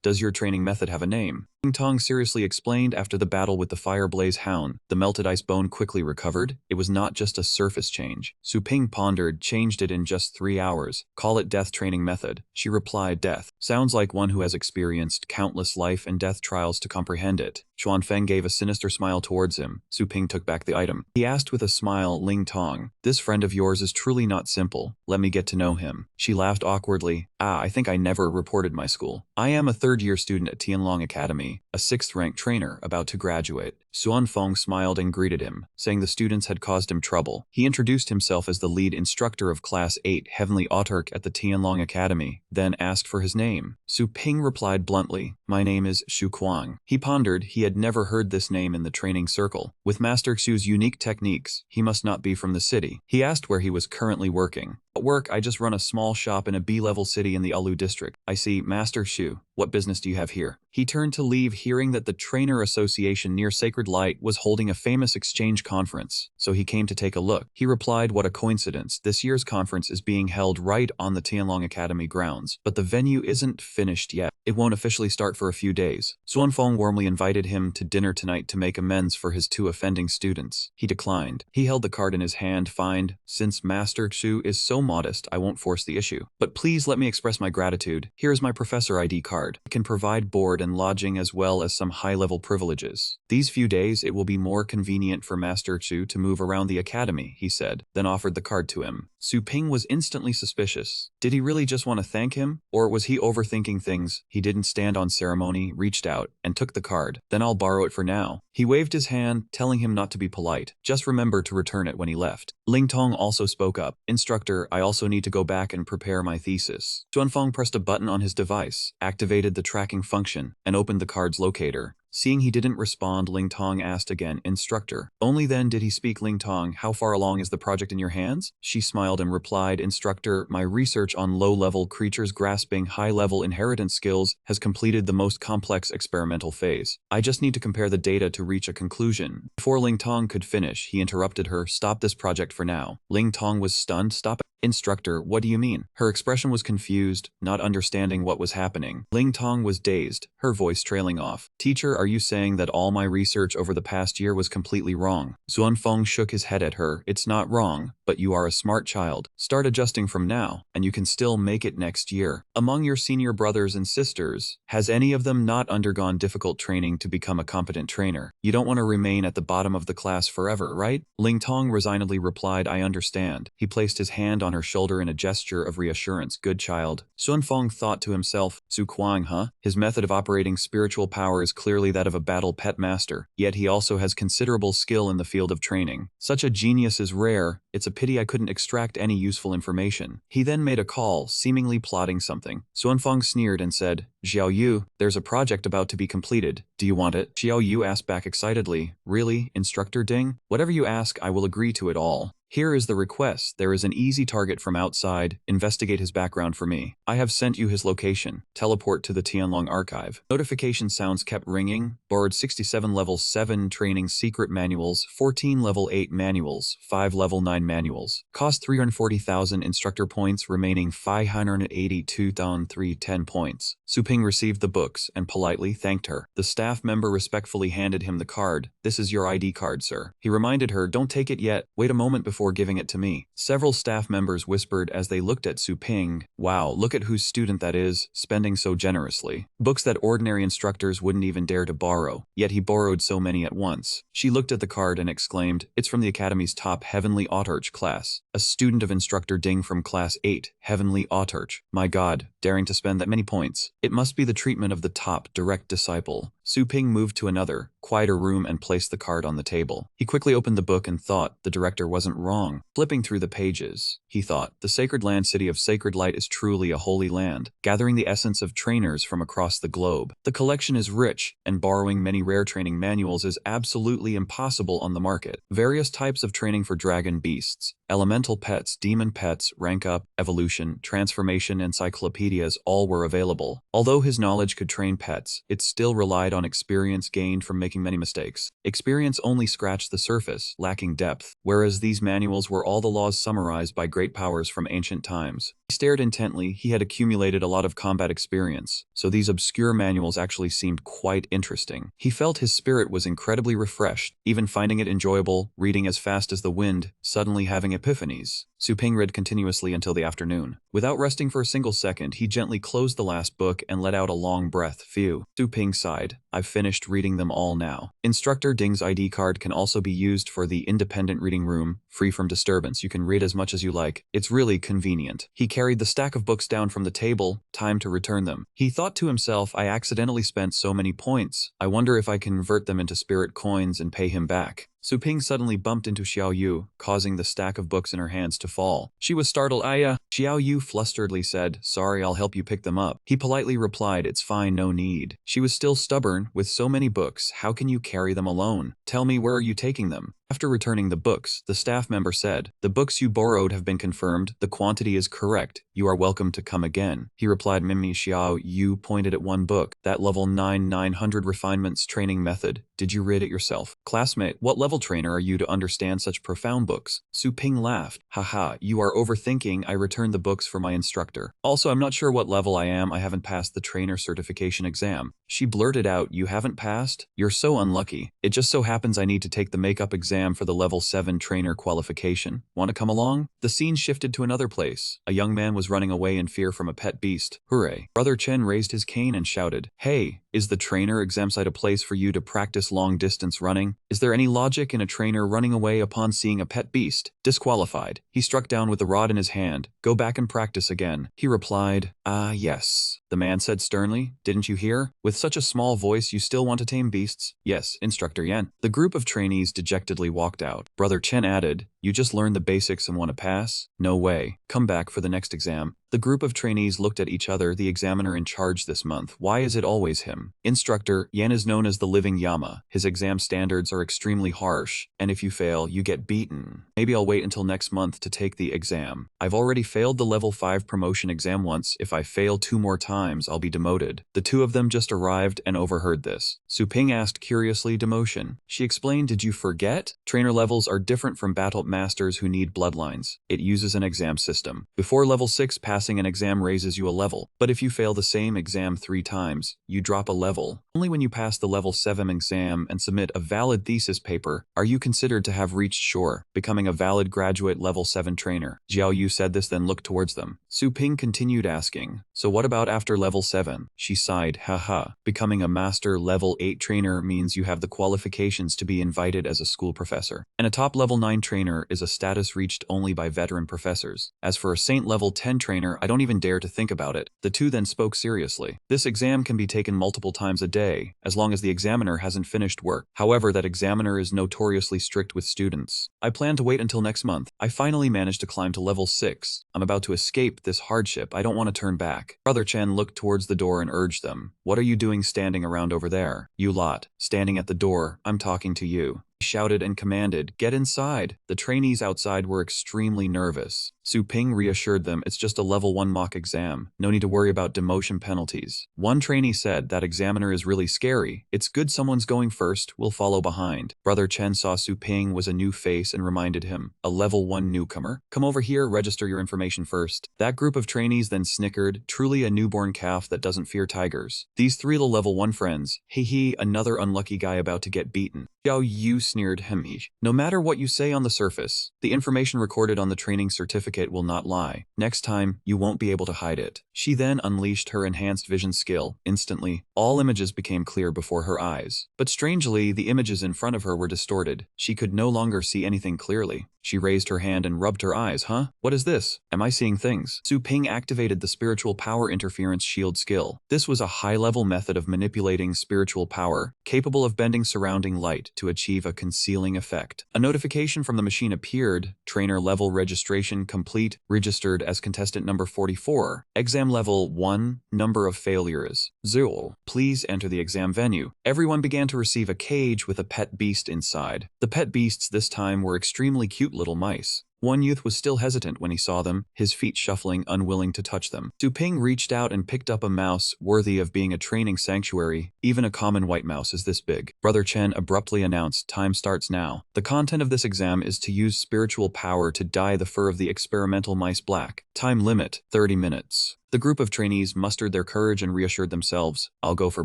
does your training method have a name? Ling Tong seriously explained, after the battle with the fire blaze hound, the melted ice bone quickly recovered. It was not just a surface change. Su Ping pondered, changed it in just 3 hours. Call it death training method. She replied, death. Sounds like one who has experienced countless life and death trials to comprehend it. Xuanfeng gave a sinister smile towards him. Su Ping took back the item. He asked with a smile, Ling Tong, this friend of yours is truly not simple. Let me get to know him. She laughed awkwardly. I think I never reported my school. I am a 3rd-year student at Tianlong Academy, a 6th-rank trainer about to graduate. Xuanfeng smiled and greeted him, saying the students had caused him trouble. He introduced himself as the lead instructor of Class 8 Heavenly Autarch at the Tianlong Academy, then asked for his name. Su Ping replied bluntly, my name is Xu Kuang. He pondered. He had never heard this name in the training circle. With Master Xu's unique techniques, he must not be from the city. He asked where he was currently working. At work, I just run a small shop in a B-level city in the Alu district. I see. Master Xu, what business do you have here? He turned to leave, hearing that the Trainer Association near Sacred Light was holding a famous exchange conference, so he came to take a look. He replied, what a coincidence. This year's conference is being held right on the Tianlong Academy grounds, but the venue isn't finished yet. It won't officially start for a few days. Xuanfeng warmly invited him to dinner tonight to make amends for his 2 offending students. He declined. He held the card in his hand. Fine. Since Master Xu is so modest, I won't force the issue. But please let me express my gratitude. Here is my professor ID card. It can provide board and lodging as well as some high-level privileges. These few days it will be more convenient for Master Xu to move around the academy, he said, then offered the card to him. Su Ping was instantly suspicious. Did he really just want to thank him? Or was he overthinking things? He didn't stand on ceremony, reached out, and took the card. Then I'll borrow it for now. He waved his hand, telling him not to be polite. Just remember to return it when he left. Ling Tong also spoke up. Instructor, I also need to go back and prepare my thesis. Xuanfeng pressed a button on his device, activated the tracking function, and opened the card's locator. Seeing he didn't respond, Ling Tong asked again, Instructor. Only then did he speak. Ling Tong, how far along is the project in your hands? She smiled and replied, Instructor, my research on low-level creatures grasping high-level inheritance skills has completed the most complex experimental phase. I just need to compare the data to reach a conclusion. Before Ling Tong could finish, he interrupted her. Stop this project for now. Ling Tong was stunned. Stop it. Instructor, what do you mean? Her expression was confused, not understanding what was happening. Ling Tong was dazed, her voice trailing off. Teacher, are you saying that all my research over the past year was completely wrong? Xuanfeng shook his head at her. It's not wrong, but you are a smart child. Start adjusting from now, and you can still make it next year. Among your senior brothers and sisters, has any of them not undergone difficult training to become a competent trainer? You don't want to remain at the bottom of the class forever, right? Ling Tong resignedly replied, I understand. He placed his hand on on her shoulder in a gesture of reassurance. Good child. Sun Fong thought to himself, Su Kuang, huh? His method of operating spiritual power is clearly that of a battle pet master, yet he also has considerable skill in the field of training. Such a genius is rare, it's a pity I couldn't extract any useful information. He then made a call, seemingly plotting something. Sun Fong sneered and said, Xiao Yu, there's a project about to be completed. Do you want it? Xiao Yu asked back excitedly, Really, Instructor Ding? Whatever you ask, I will agree to it all. Here is the request. There is an easy target from outside. Investigate his background for me. I have sent you his location. Teleport to the Tianlong archive. Notification sounds kept ringing. Borrowed 67 level 7 training secret manuals, 14 level 8 manuals, 5 level 9 manuals. Cost 340,000 instructor points, remaining 582,310 points. Su Ping received the books and politely thanked her. The staff member respectfully handed him the card. This is your ID card, sir. He reminded her, don't take it yet. Wait a moment before giving it to me. Several staff members whispered as they looked at Su Ping. Wow, look at whose student that is, spending so generously. Books that ordinary instructors wouldn't even dare to borrow, yet he borrowed so many at once. She looked at the card and exclaimed, It's from the Academy's top Heavenly Autarch class. A student of Instructor Ding from Class 8, Heavenly Autarch. My god, daring to spend that many points. It must be the treatment of the top direct disciple. Su Ping moved to another, quieter room and placed the card on the table. He quickly opened the book and thought the director wasn't wrong. Flipping through the pages, he thought, the sacred land city of sacred light is truly a holy land, gathering the essence of trainers from across the globe. The collection is rich, and borrowing many rare training manuals is absolutely impossible on the market. Various types of training for dragon beasts, elemental pets, demon pets, rank up, evolution, transformation, encyclopedias all were available. Although his knowledge could train pets, it still relied on experience gained from making many mistakes. Experience only scratched the surface, lacking depth, whereas these manuals were all the laws summarized by great powers from ancient times. He stared intently. He had accumulated a lot of combat experience, so these obscure manuals actually seemed quite interesting. He felt his spirit was incredibly refreshed, even finding it enjoyable, reading as fast as the wind, suddenly having epiphanies. Su Ping read continuously until the afternoon. Without resting for a single second, he gently closed the last book and let out a long breath. Phew. Su Ping sighed. I've finished reading them all now. Instructor Ding's ID card can also be used for the independent reading room, free from disturbance. You can read as much as you like. It's really convenient. He carried the stack of books down from the table. Time to return them. He thought to himself, I accidentally spent so many points. I wonder if I can convert them into spirit coins and pay him back. Su Ping suddenly bumped into Xiao Yu, causing the stack of books in her hands to fall. She was startled. Xiao Yu flusteredly said, Sorry, I'll help you pick them up. He politely replied, It's fine, no need. She was still stubborn. With so many books, how can you carry them alone? Tell me, where are you taking them? After returning the books, the staff member said, The books you borrowed have been confirmed. The quantity is correct. You are welcome to come again. He replied. Mimi. Xiao Yu pointed at one book. That level 900 refinements training method. Did you read it yourself? Classmate, what level trainer are you to understand such profound books? Su Ping laughed. Haha, you are overthinking. I returned the books for my instructor. Also, I'm not sure what level I am. I haven't passed the trainer certification exam. She blurted out, You haven't passed? You're so unlucky. It just so happens I need to take the makeup exam for the level 7 trainer qualification. Want to come along? The scene shifted to another place. A young man was running away in fear from a pet beast. Hooray. Brother Chen raised his cane and shouted, Hey, is the trainer exam site a place for you to practice long-distance running? Is there any logic in a trainer running away upon seeing a pet beast? Disqualified. He struck down with the rod in his hand. Go back and practice again. He replied, Yes. The man said sternly, Didn't you hear? With such a small voice, you still want to tame beasts? Yes, Instructor Yan. The group of trainees dejectedly walked out. Brother Chen added, You just learned the basics and want to pass? No way. Come back for the next exam. The group of trainees looked at each other. The examiner in charge this month. Why is it always him? Instructor Yan is known as the living Yama. His exam standards are extremely harsh, and if you fail, you get beaten. Maybe I'll wait until next month to take the exam. I've already failed the level 5 promotion exam once. If I fail 2 more times, I'll be demoted. The two of them just arrived and overheard this. Su Ping asked curiously, Demotion. She explained, Did you forget? Trainer levels are different from battle masters who need bloodlines. It uses an exam system. Before level 6, passing an exam raises you a level, but if you fail the same exam 3 times, you drop a level. Only when you pass the level 7 exam and submit a valid thesis paper are you considered to have reached shore, becoming a valid graduate level 7 trainer. Jiao Yu said this, then looked towards them. Su Ping continued asking, so what about after level 7? She sighed, haha. Becoming a master level 8 trainer means you have the qualifications to be invited as a school professor. And a top level 9 trainer is a status reached only by veteran professors. As for a saint level 10 trainer, I don't even dare to think about it. The two then spoke seriously. This exam can be taken multiple times a day, as long as the examiner hasn't finished work. However, that examiner is notoriously strict with students. I plan to wait until next month. I finally managed to climb to level 6. I'm about to escape this hardship. I don't want to turn back. Brother Chen looked towards the door and urged them. What are you doing standing around over there? You lot, standing at the door, I'm talking to you. He shouted and commanded, get inside. The trainees outside were extremely nervous. Su Ping reassured them, it's just a level 1 mock exam. No need to worry about demotion penalties. One trainee said, that examiner is really scary. It's good someone's going first, we'll follow behind. Brother Chen saw Su Ping was a new face and reminded him, a level 1 newcomer? Come over here, register your information first. That group of trainees then snickered, truly a newborn calf that doesn't fear tigers. These three level 1 friends, hee, another unlucky guy about to get beaten. Xiao Yu sneered, hemish. No matter what you say on the surface, the information recorded on the training certificate will not lie. Next time, you won't be able to hide it. She then unleashed her enhanced vision skill. Instantly, all images became clear before her eyes. But strangely, the images in front of her were distorted. She could no longer see anything clearly. She raised her hand and rubbed her eyes. Huh? What is this? Am I seeing things? Su Ping activated the spiritual power interference shield skill. This was a high-level method of manipulating spiritual power, capable of bending surrounding light to achieve a concealing effect. A notification from the machine appeared. Trainer level registration complete. Registered as contestant number 44. Exam level 1. Number of failures 0. Please enter the exam venue. Everyone began to receive a cage with a pet beast inside. The pet beasts this time were extremely cute little mice. One youth was still hesitant when he saw them, his feet shuffling, unwilling to touch them. Su Ping reached out and picked up a mouse worthy of being a training sanctuary. Even a common white mouse is this big. Brother Chen abruptly announced, time starts now. The content of this exam is to use spiritual power to dye the fur of the experimental mice black. Time limit, 30 minutes. The group of trainees mustered their courage and reassured themselves, I'll go for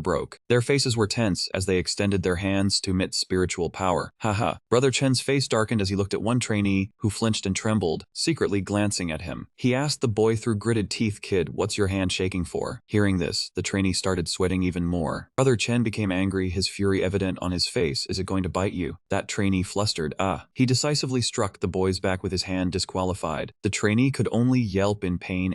broke. Their faces were tense as they extended their hands to emit spiritual power. Haha. Brother Chen's face darkened as he looked at one trainee, who flinched and trembled, secretly glancing at him. He asked the boy through gritted teeth, kid, what's your hand shaking for? Hearing this, the trainee started sweating even more. Brother Chen became angry, his fury evident on his face. Is it going to bite you? That trainee flustered. He decisively struck the boy's back with his hand, disqualified. The trainee could only yelp in pain.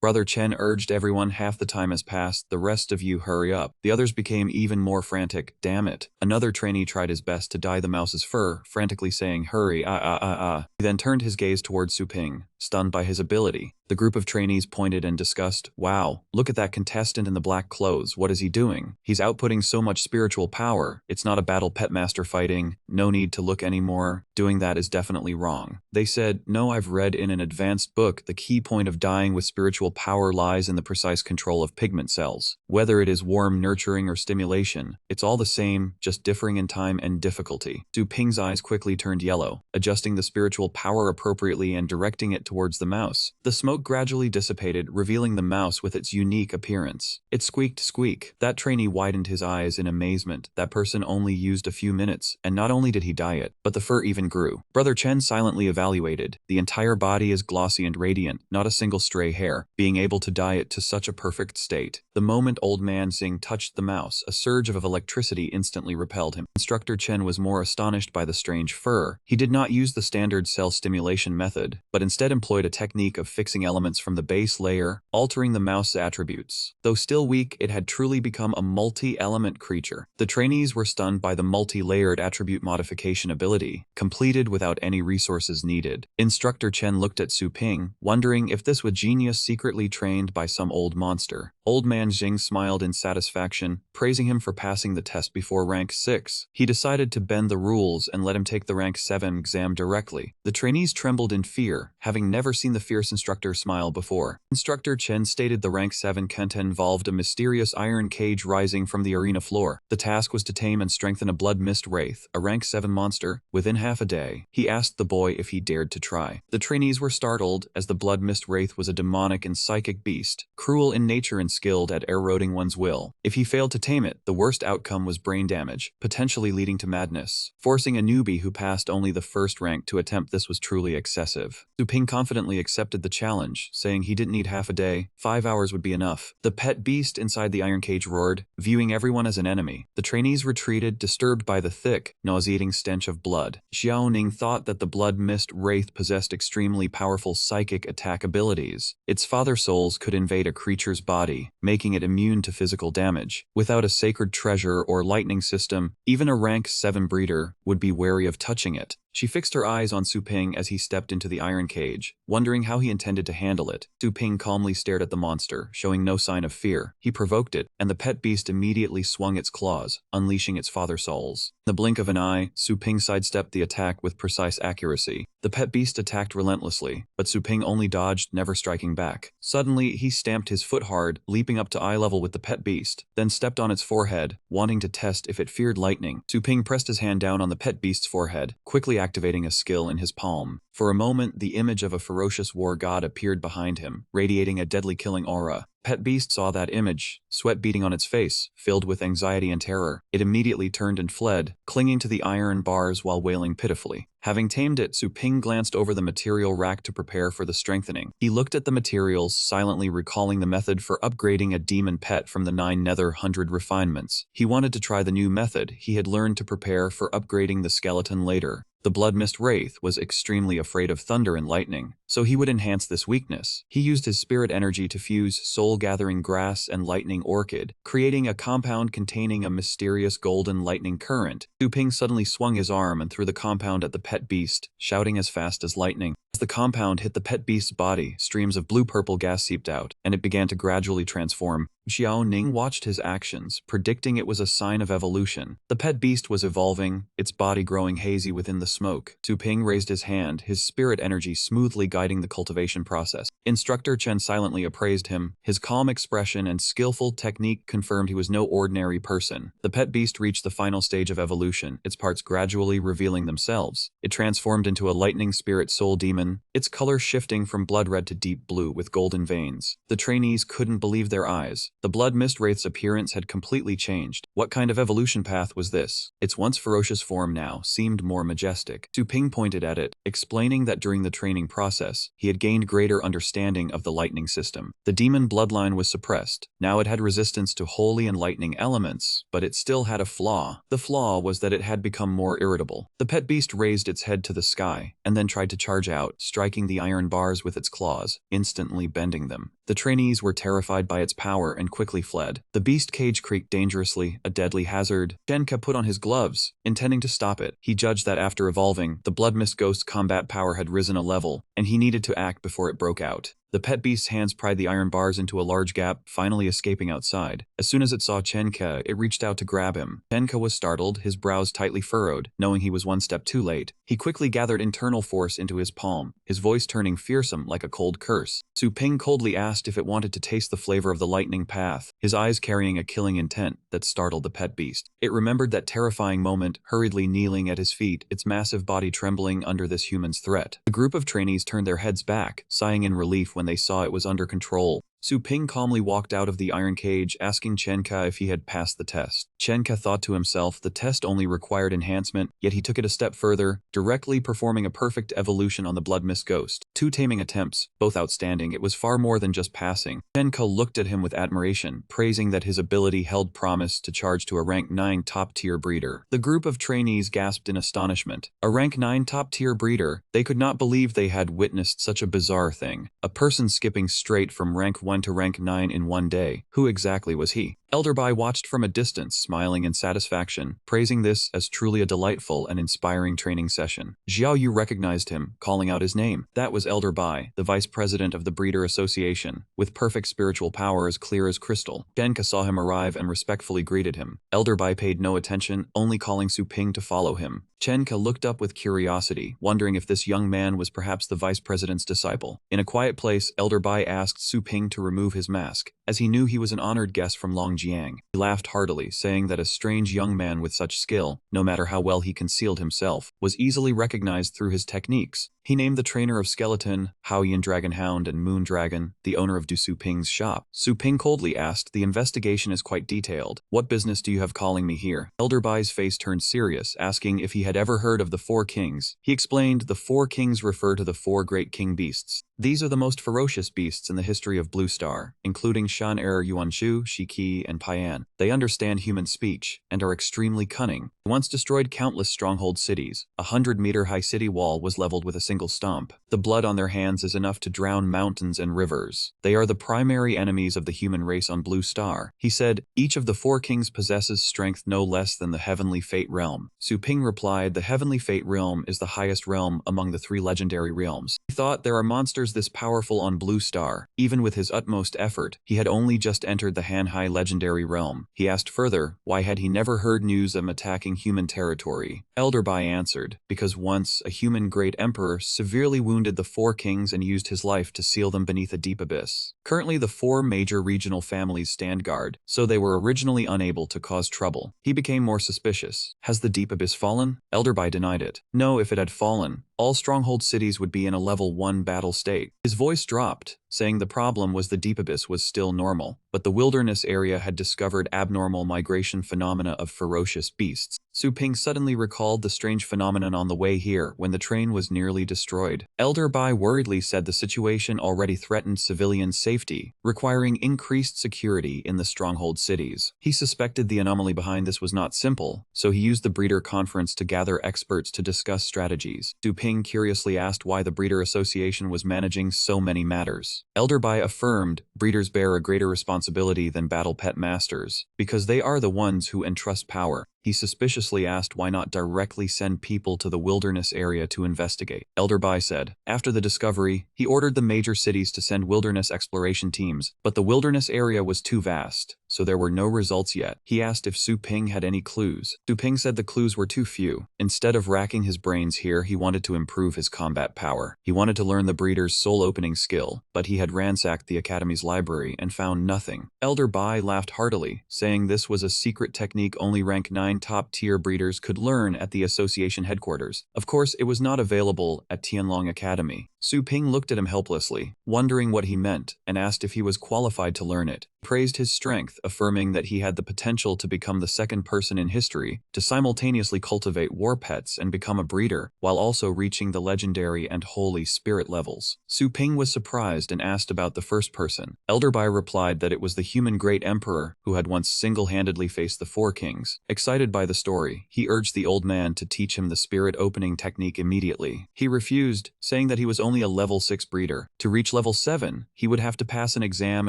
Brother Chen urged everyone, half the time has passed, the rest of you hurry up. The others became even more frantic. Damn it. Another trainee tried his best to dye the mouse's fur, frantically saying, hurry, He then turned his gaze towards Su Ping, stunned by his ability. The group of trainees pointed and discussed, wow, look at that contestant in the black clothes, what is he doing? He's outputting so much spiritual power. It's not a battle pet master fighting, no need to look anymore. Doing that is definitely wrong. They said, no, I've read in an advanced book the key point of dyeing with spiritual power lies in the precise control of pigment cells. Whether it is warm nurturing or stimulation, it's all the same, just differing in time and difficulty. Su Ping's eyes quickly turned yellow, adjusting the spiritual power appropriately and directing it towards the mouse. The smoke gradually dissipated, revealing the mouse with its unique appearance. It squeaked, squeak. That trainee widened his eyes in amazement. That person only used a few minutes, and not only did he dye it, but the fur even grew. Brother Chen silently evaluated. The entire body is glossy and radiant, not a single stray hair, being able to dye it to such a perfect state. The moment old man Xing touched the mouse, a surge of electricity instantly repelled him. Instructor Chen was more astonished by the strange fur. He did not use the standard cell stimulation method, but instead employed a technique of fixing elements from the base layer, altering the mouse's attributes. Though still weak, it had truly become a multi-element creature. The trainees were stunned by the multi-layered attribute modification ability, completed without any resources needed. Instructor Chen looked at Su Ping, wondering if this was genius secretly trained by some old monster. Old man Xing smiled in satisfaction, praising him for passing the test before rank 6. He decided to bend the rules and let him take the rank 7 exam directly. The trainees trembled in fear, having never seen the fierce instructor smile before. Instructor Chen stated the rank 7 content involved a mysterious iron cage rising from the arena floor. The task was to tame and strengthen a blood mist wraith, a rank 7 monster, within half a day. He asked the boy if he dared to try. The trainees were startled, as the blood mist wraith was a demonic and psychic beast, cruel in nature and skilled at eroding one's will. If he failed to tame it, the worst outcome was brain damage, potentially leading to madness. Forcing a newbie who passed only the first rank to attempt this was truly excessive. Su Ping confidently accepted the challenge, saying he didn't need half a day, 5 hours would be enough. The pet beast inside the iron cage roared, viewing everyone as an enemy. The trainees retreated, disturbed by the thick, nauseating stench of blood. Xiao Ning thought that the blood mist wraith possessed extremely powerful psychic attack abilities. Its father souls could invade a creature's body, making it immune to physical damage. Without a sacred treasure or lightning system, even a rank 7 breeder would be wary of touching it. She fixed her eyes on Su Ping as he stepped into the iron cage, wondering how he intended to handle it. Su Ping calmly stared at the monster, showing no sign of fear. He provoked it, and the pet beast immediately swung its claws, unleashing its father souls. In the blink of an eye, Su Ping sidestepped the attack with precise accuracy. The pet beast attacked relentlessly, but Su Ping only dodged, never striking back. Suddenly, he stamped his foot hard, leaping up to eye level with the pet beast, then stepped on its forehead, wanting to test if it feared lightning. Su Ping pressed his hand down on the pet beast's forehead, quickly activating a skill in his palm. For a moment, the image of a ferocious war god appeared behind him, radiating a deadly killing aura. Pet beast saw that image, sweat beading on its face, filled with anxiety and terror. It immediately turned and fled, clinging to the iron bars while wailing pitifully. Having tamed it, Su Ping glanced over the material rack to prepare for the strengthening. He looked at the materials, silently recalling the method for upgrading a demon pet from the 9 nether 100 refinements. He wanted to try the new method he had learned to prepare for upgrading the skeleton later. The blood mist wraith was extremely afraid of thunder and lightning, so he would enhance this weakness. He used his spirit energy to fuse soul-gathering grass and lightning orchid, creating a compound containing a mysterious golden lightning current. Su Ping suddenly swung his arm and threw the compound at the pet beast, shouting as fast as lightning. As the compound hit the pet beast's body, streams of blue-purple gas seeped out, and it began to gradually transform. Xiao Ning watched his actions, predicting it was a sign of evolution. The pet beast was evolving, its body growing hazy within the smoke. Su Ping raised his hand, his spirit energy smoothly guiding the cultivation process. Instructor Chen silently appraised him. His calm expression and skillful technique confirmed he was no ordinary person. The pet beast reached the final stage of evolution, its parts gradually revealing themselves. It transformed into a lightning spirit soul demon, its color shifting from blood red to deep blue with golden veins. The trainees couldn't believe their eyes. The blood mist wraith's appearance had completely changed. What kind of evolution path was this? Its once ferocious form now seemed more majestic. Su Ping pointed at it, explaining that during the training process, he had gained greater understanding of the lightning system. The demon bloodline was suppressed. Now it had resistance to holy and lightning elements, but it still had a flaw. The flaw was that it had become more irritable. The pet beast raised its head to the sky, and then tried to charge out, striking the iron bars with its claws, instantly bending them. The trainees were terrified by its power and quickly fled. The beast cage creaked dangerously, a deadly hazard. Shenka put on his gloves, intending to stop it. He judged that after evolving, the blood mist ghost's combat power had risen a level, and he needed to act before it broke out. The pet beast's hands pried the iron bars into a large gap, finally escaping outside. As soon as it saw Chenka, it reached out to grab him. Chenka was startled, his brows tightly furrowed, knowing he was one step too late. He quickly gathered internal force into his palm, his voice turning fearsome like a cold curse. Su Ping coldly asked if it wanted to taste the flavor of the lightning path, his eyes carrying a killing intent that startled the pet beast. It remembered that terrifying moment, hurriedly kneeling at his feet, its massive body trembling under this human's threat. The group of trainees turned their heads back, sighing in relief when they saw it was under control. Su Ping calmly walked out of the iron cage, asking Chenka if he had passed the test. Chenka thought to himself the test only required enhancement, yet he took it a step further, directly performing a perfect evolution on the blood mist ghost. 2 taming attempts, both outstanding. It was far more than just passing. Chenka looked at him with admiration, praising that his ability held promise to charge to a rank 9 top-tier breeder. The group of trainees gasped in astonishment. A rank 9 top-tier breeder? They could not believe they had witnessed such a bizarre thing. A person skipping straight from rank 1 to rank 9 in one day. Who exactly was he? Elder Bai watched from a distance, smiling in satisfaction, praising this as truly a delightful and inspiring training session. Xiao Yu recognized him, calling out his name. That was Elder Bai, the vice president of the Breeder Association, with perfect spiritual power as clear as crystal. Genka saw him arrive and respectfully greeted him. Elder Bai paid no attention, only calling Su Ping to follow him. Chenka looked up with curiosity, wondering if this young man was perhaps the vice president's disciple. In a quiet place, Elder Bai asked Su Ping to remove his mask, as he knew he was an honored guest from Longjiang. He laughed heartily, saying that a strange young man with such skill, no matter how well he concealed himself, was easily recognized through his techniques. He named the trainer of Skeleton, Haoyan Dragonhound and Moon Dragon, the owner of Du Su Ping's shop. Su Ping coldly asked, "The investigation is quite detailed. What business do you have calling me here?" Elder Bai's face turned serious, asking if he had ever heard of the Four Kings. He explained, "The Four Kings refer to the four great king beasts. These are the most ferocious beasts in the history of Blue Star, including Shan Er Yuanshu, Shiki, and Paian. They understand human speech, and are extremely cunning. They once destroyed countless stronghold cities. A 100-meter-high city wall was leveled with a single stomp. The blood on their hands is enough to drown mountains and rivers. They are the primary enemies of the human race on Blue Star." He said, "Each of the four kings possesses strength no less than the Heavenly Fate Realm." Su Ping replied, "The Heavenly Fate Realm is the highest realm among the three legendary realms." He thought, there are monsters this powerful on Blue Star. Even with his utmost effort, he had only just entered the Hanhai legendary realm. He asked further, why had he never heard news of attacking human territory? Elder Bai answered, because once a human great emperor severely wounded the four kings and used his life to seal them beneath a deep abyss. Currently the four major regional families stand guard, so they were originally unable to cause trouble. He became more suspicious. Has the deep abyss fallen? Elder Bai denied it. No, if it had fallen, all stronghold cities would be in a level 1 battle state. His voice dropped, saying the problem was the deep abyss was still normal, but the wilderness area had discovered abnormal migration phenomena of ferocious beasts. Su Ping suddenly recalled the strange phenomenon on the way here when the train was nearly destroyed. Elder Bai worriedly said the situation already threatened civilian safety, requiring increased security in the stronghold cities. He suspected the anomaly behind this was not simple, so he used the breeder conference to gather experts to discuss strategies. Su Ping curiously asked why the Breeder Association was managing so many matters. Elder Bai affirmed, breeders bear a greater responsibility than battle pet masters, because they are the ones who entrust power. He suspiciously asked why not directly send people to the wilderness area to investigate. Elder Bai said, after the discovery, he ordered the major cities to send wilderness exploration teams, but the wilderness area was too vast, so there were no results yet. He asked if Su Ping had any clues. Su Ping said the clues were too few. Instead of racking his brains here, he wanted to improve his combat power. He wanted to learn the breeder's soul-opening skill, but he had ransacked the Academy's library and found nothing. Elder Bai laughed heartily, saying this was a secret technique only rank 9 top-tier breeders could learn at the association headquarters. Of course, it was not available at Tianlong Academy. Su Ping looked at him helplessly, wondering what he meant, and asked if he was qualified to learn it. He praised his strength, affirming that he had the potential to become the second person in history to simultaneously cultivate war pets and become a breeder, while also reaching the legendary and holy spirit levels. Su Ping was surprised and asked about the first person. Elder Bai replied that it was the human great emperor who had once single-handedly faced the four kings. Excited by the story, he urged the old man to teach him the spirit opening technique immediately. He refused, saying that he was only a level 6 breeder. To reach level 7, he would have to pass an exam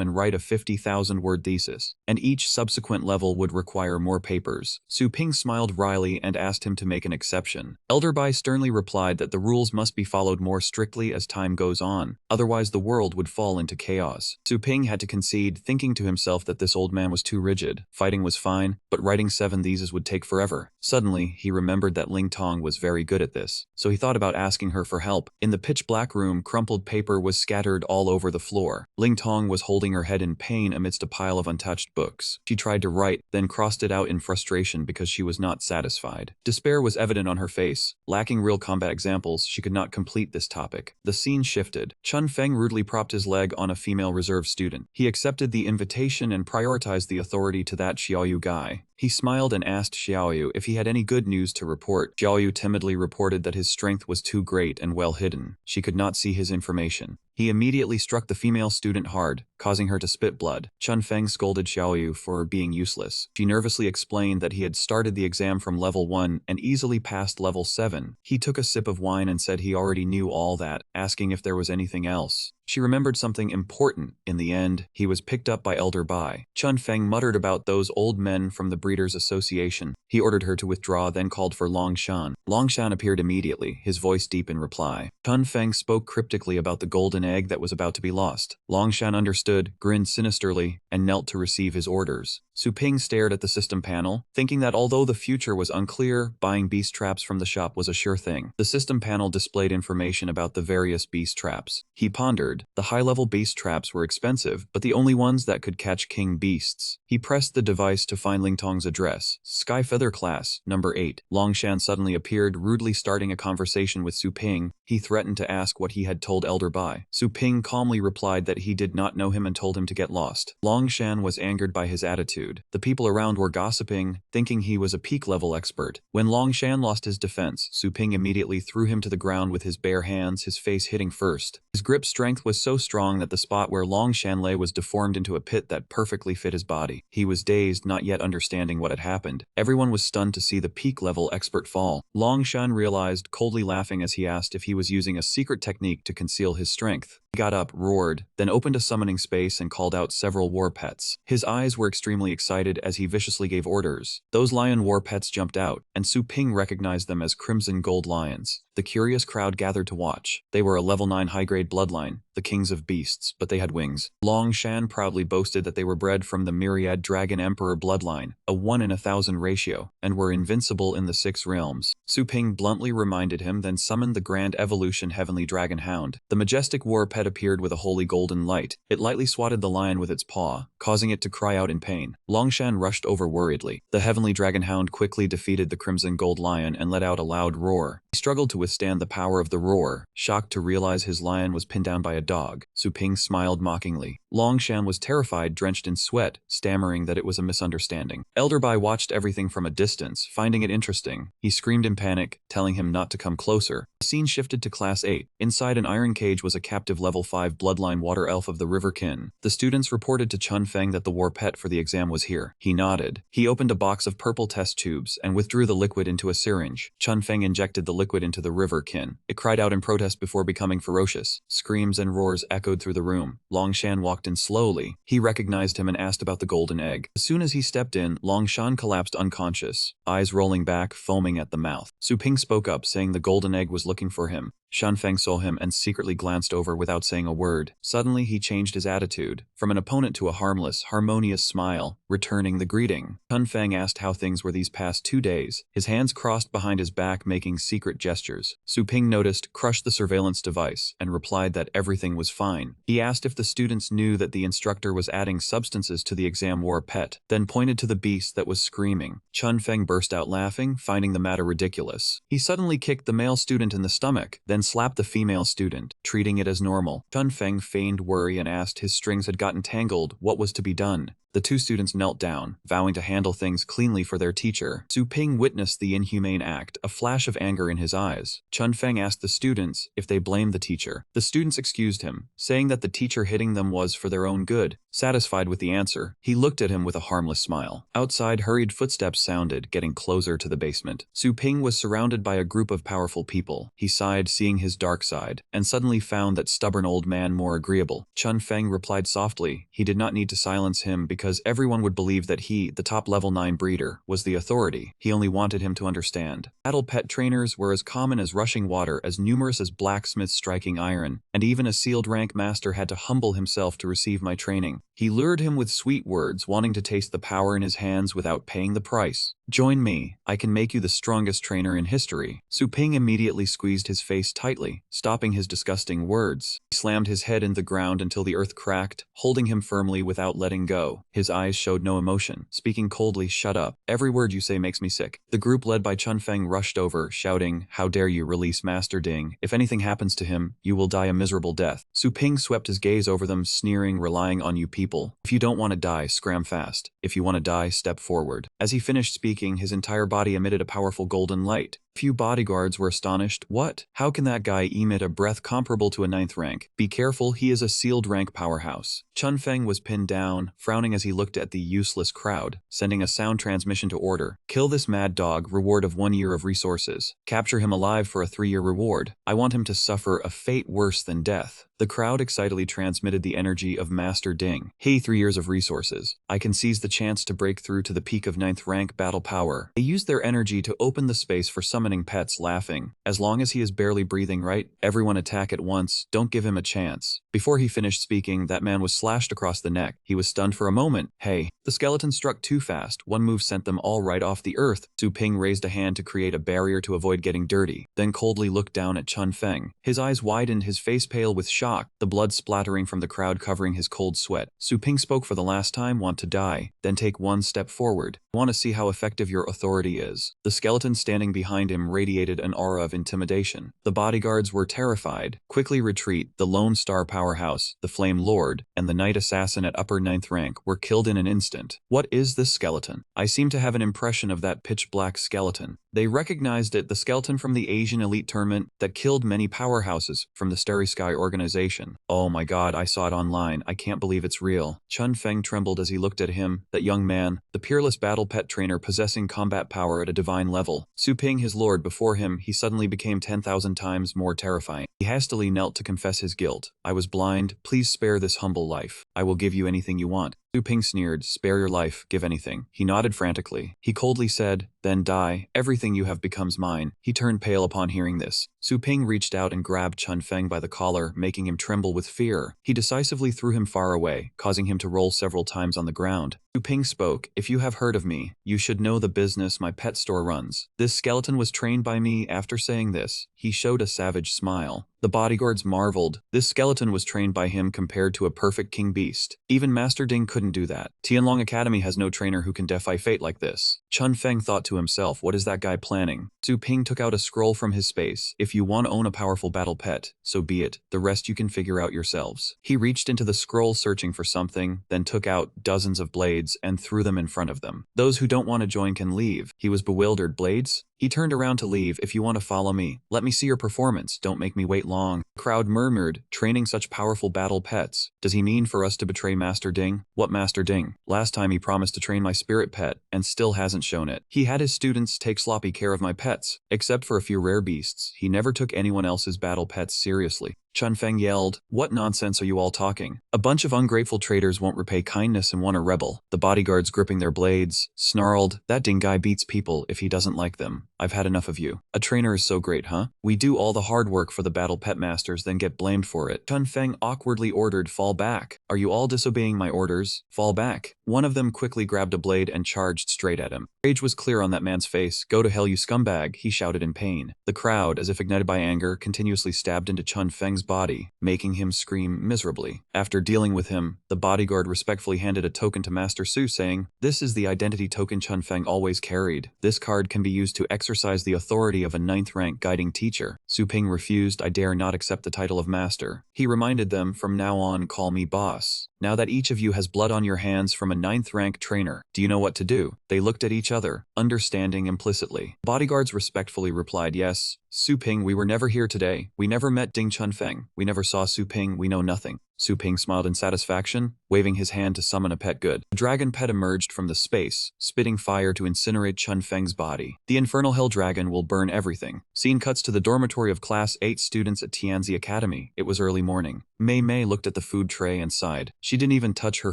and write a 50,000-word thesis, and each subsequent level would require more papers. Su Ping smiled wryly and asked him to make an exception. Elder Bai sternly replied that the rules must be followed more strictly as time goes on, otherwise the world would fall into chaos. Su Ping had to concede, thinking to himself that this old man was too rigid. Fighting was fine, but writing 7 theses would take forever. Suddenly, he remembered that Ling Tong was very good at this, so he thought about asking her for help. In the pitch-black room, crumpled paper was scattered all over the floor. Ling Tong was holding her head in pain amidst a pile of untouched books. She tried to write, then crossed it out in frustration because she was not satisfied. Despair was evident on her face. Lacking real combat examples, she could not complete this topic. The scene shifted. Chun Feng rudely propped his leg on a female reserve student. He accepted the invitation and prioritized the authority to that Xiaoyu guy. He smiled and asked Xiaoyu if he had any good news to report. Xiaoyu timidly reported that his strength was too great and well hidden. She could not see his information. He immediately struck the female student hard, causing her to spit blood. Chun Feng scolded Xiaoyu for being useless. She nervously explained that he had started the exam from level 1 and easily passed level 7. He took a sip of wine and said he already knew all that, asking if there was anything else. She remembered something important. In the end, he was picked up by Elder Bai. Chun Feng muttered about those old men from the Breeders' Association. He ordered her to withdraw, then called for Long Shan. Long Shan appeared immediately, his voice deep in reply. Chun Feng spoke cryptically about the golden egg that was about to be lost. Long Shan understood, grinned sinisterly, and knelt to receive his orders. Su Ping stared at the system panel, thinking that although the future was unclear, buying beast traps from the shop was a sure thing. The system panel displayed information about the various beast traps. He pondered. The high-level beast traps were expensive, but the only ones that could catch king beasts. He pressed the device to find Ling Tong's address. Sky Feather Class, number 8. Long Shan suddenly appeared, rudely starting a conversation with Su Ping. He threatened to ask what he had told Elder Bai. Su Ping calmly replied that he did not know him and told him to get lost. Long Shan was angered by his attitude. The people around were gossiping, thinking he was a peak-level expert. When Long Shan lost his defense, Su Ping immediately threw him to the ground with his bare hands, his face hitting first. His grip strength was so strong that the spot where Long Shan lay was deformed into a pit that perfectly fit his body. He was dazed, not yet understanding what had happened. Everyone was stunned to see the peak-level expert fall. Long Shan realized, coldly laughing as he asked if he was using a secret technique to conceal his strength. He got up, roared, then opened a summoning space and called out several war pets. His eyes were extremely excited as he viciously gave orders. Those lion war pets jumped out, and Su Ping recognized them as crimson gold lions. The curious crowd gathered to watch. They were a level 9 high-grade bloodline, the kings of beasts, but they had wings. Long Shan proudly boasted that they were bred from the myriad dragon emperor bloodline, a 1 in 1,000 ratio, and were invincible in the 6 realms. Su Ping bluntly reminded him, then summoned the grand evolution heavenly dragon hound. The majestic war pet appeared with a holy golden light. It lightly swatted the lion with its paw, causing it to cry out in pain. Long Shan rushed over worriedly. The heavenly dragon hound quickly defeated the crimson gold lion and let out a loud roar. He struggled to withstand the power of the roar, shocked to realize his lion was pinned down by a dog. Su Ping smiled mockingly. Long Shan was terrified, drenched in sweat, stammering that it was a misunderstanding. Elder Bai watched everything from a distance, finding it interesting. He screamed in panic, telling him not to come closer. The scene shifted to Class 8. Inside an iron cage was a captive level 5 bloodline water elf of the River Kin. The students reported to Chun Feng that the war pet for the exam was here. He nodded. He opened a box of purple test tubes and withdrew the liquid into a syringe. Chun Feng injected the liquid into the River Kin. It cried out in protest before becoming ferocious. Screams and roars echoed through the room. Long Shan walked in slowly. He recognized him and asked about the golden egg. As soon as he stepped in, Long Shan collapsed unconscious, eyes rolling back, foaming at the mouth. Su Ping spoke up, saying the golden egg was looking for him. Shan Feng saw him and secretly glanced over without saying a word. Suddenly, he changed his attitude, from an opponent to a harmless, harmonious smile, returning the greeting. Chun Feng asked how things were these past 2 days, his hands crossed behind his back making secret gestures. Su Ping noticed, crushed the surveillance device, and replied that everything was fine. He asked if the students knew that the instructor was adding substances to the exam war pet, then pointed to the beast that was screaming. Chun Feng burst out laughing, finding the matter ridiculous. He suddenly kicked the male student in the stomach, then slapped the female student, treating it as normal. Chun Feng feigned worry and asked his strings had gotten tangled, what was to be done. The 2 students knelt down, vowing to handle things cleanly for their teacher. Su Ping witnessed the inhumane act, a flash of anger in his eyes. Chun Feng asked the students if they blamed the teacher. The students excused him, saying that the teacher hitting them was for their own good. Satisfied with the answer, he looked at him with a harmless smile. Outside, hurried footsteps sounded, getting closer to the basement. Su Ping was surrounded by a group of powerful people. He sighed, seeing his dark side, and suddenly found that stubborn old man more agreeable. Chun Feng replied softly. He did not need to silence him because everyone would believe that he, the top level 9 breeder, was the authority. He only wanted him to understand. Battle pet trainers were as common as rushing water, as numerous as blacksmiths striking iron, and even a sealed rank master had to humble himself to receive my training. He lured him with sweet words, wanting to taste the power in his hands without paying the price. Join me. I can make you the strongest trainer in history. Su Ping immediately squeezed his face tightly, stopping his disgusting words. He slammed his head in the ground until the earth cracked, holding him firmly without letting go. His eyes showed no emotion, speaking coldly, shut up. Every word you say makes me sick. The group led by Chun Feng rushed over, shouting, how dare you release Master Ding. If anything happens to him, you will die a miserable death. Su Ping swept his gaze over them, sneering, relying on you people. If you don't want to die, scram fast. If you want to die, step forward. As he finished speaking, his entire body emitted a powerful golden light. Few bodyguards were astonished. What? How can that guy emit a breath comparable to a 9th rank? Be careful, he is a sealed rank powerhouse. Chun Feng was pinned down, frowning as he looked at the useless crowd, sending a sound transmission to order. Kill this mad dog, reward of 1 year of resources. Capture him alive for a 3-year reward. I want him to suffer a fate worse than death. The crowd excitedly transmitted the energy of Master Ding. Hey, 3 years of resources. I can seize the chance to break through to the peak of 9th rank battle power. They used their energy to open the space for summoning pets, laughing. As long as he is barely breathing right, everyone attack at once, don't give him a chance. Before he finished speaking, that man was slashed across the neck. He was stunned for a moment. Hey, the skeleton struck too fast. One move sent them all right off the earth. Su Ping raised a hand to create a barrier to avoid getting dirty, then coldly looked down at Chun Feng. His eyes widened, his face pale with shock, the blood splattering from the crowd covering his cold sweat. Su Ping spoke for the last time. Want to die? Then take one step forward. Want to see how effective your authority is. The skeleton standing behind him radiated an aura of intimidation. The bodyguards were terrified. Quickly retreat. The Lone Star powerhouse, the Flame Lord, and the Night Assassin at upper 9th rank were killed in an instant. What is this skeleton? I seem to have an impression of that pitch black skeleton. They recognized it, the skeleton from the Asian elite tournament that killed many powerhouses from the Starry Sky organization. Oh my god, I saw it online. I can't believe it's real. Chun Feng trembled as he looked at him, that young man, the peerless battle pet trainer possessing combat power at a divine level. Su Ping, his lord, before him, he suddenly became 10,000 times more terrifying. He hastily knelt to confess his guilt. I was blind. Please spare this humble life. I will give you anything you want. Su Ping sneered. Spare your life, give anything. He nodded frantically. He coldly said, then die. Everything you have becomes mine. He turned pale upon hearing this. Su Ping reached out and grabbed Chun Feng by the collar, making him tremble with fear. He decisively threw him far away, causing him to roll several times on the ground. Su Ping spoke, if you have heard of me, you should know the business my pet store runs. This skeleton was trained by me. After saying this, he showed a savage smile. The bodyguards marveled. This skeleton was trained by him compared to a perfect king beast. Even Master Ding couldn't do that. Tianlong Academy has no trainer who can defy fate like this. Chun Feng thought to himself, what is that guy planning? Su Ping took out a scroll from his space. If you want to own a powerful battle pet, so be it. The rest you can figure out yourselves. He reached into the scroll searching for something, then took out dozens of blades and threw them in front of them. Those who don't want to join can leave. He was bewildered. Blades? He turned around to leave. If you want to follow me, let me see your performance. Don't make me wait long. The crowd murmured, training such powerful battle pets. Does he mean for us to betray Master Ding? What Master Ding? Last time he promised to train my spirit pet, and still hasn't shown it. He had his students take sloppy care of my pets. Except for a few rare beasts, he never took anyone else's battle pets seriously. Chun Feng yelled, what nonsense are you all talking? A bunch of ungrateful traitors won't repay kindness and want a rebel. The bodyguards gripping their blades, snarled, that Ding guy beats people if he doesn't like them. I've had enough of you. A trainer is so great, huh? We do all the hard work for the battle pet masters, then get blamed for it. Chun Feng awkwardly ordered, fall back. Are you all disobeying my orders? Fall back. One of them quickly grabbed a blade and charged straight at him. Rage was clear on that man's face. Go to hell, you scumbag, he shouted in pain. The crowd, as if ignited by anger, continuously stabbed into Chun Feng's body, making him scream miserably. After dealing with him, the bodyguard respectfully handed a token to Master Su, saying, this is the identity token Chun Feng always carried. This card can be used to exercise the authority of a 9th rank guiding teacher. Su Ping refused. I dare not accept the title of master. He reminded them, from now on, call me boss. Now that each of you has blood on your hands from a 9th rank trainer, do you know what to do? They looked at each other, understanding implicitly. Bodyguards respectfully replied, yes. Su Ping, we were never here today. We never met Ding Chun Feng. We never saw Su Ping. We know nothing. Su Ping smiled in satisfaction, waving his hand to summon a pet good. The dragon pet emerged from the space, spitting fire to incinerate Chun Feng's body. The infernal hell dragon will burn everything. Scene cuts to the dormitory of Class 8 students at Tianzi Academy. It was early morning. Mei Mei looked at the food tray and sighed. She didn't even touch her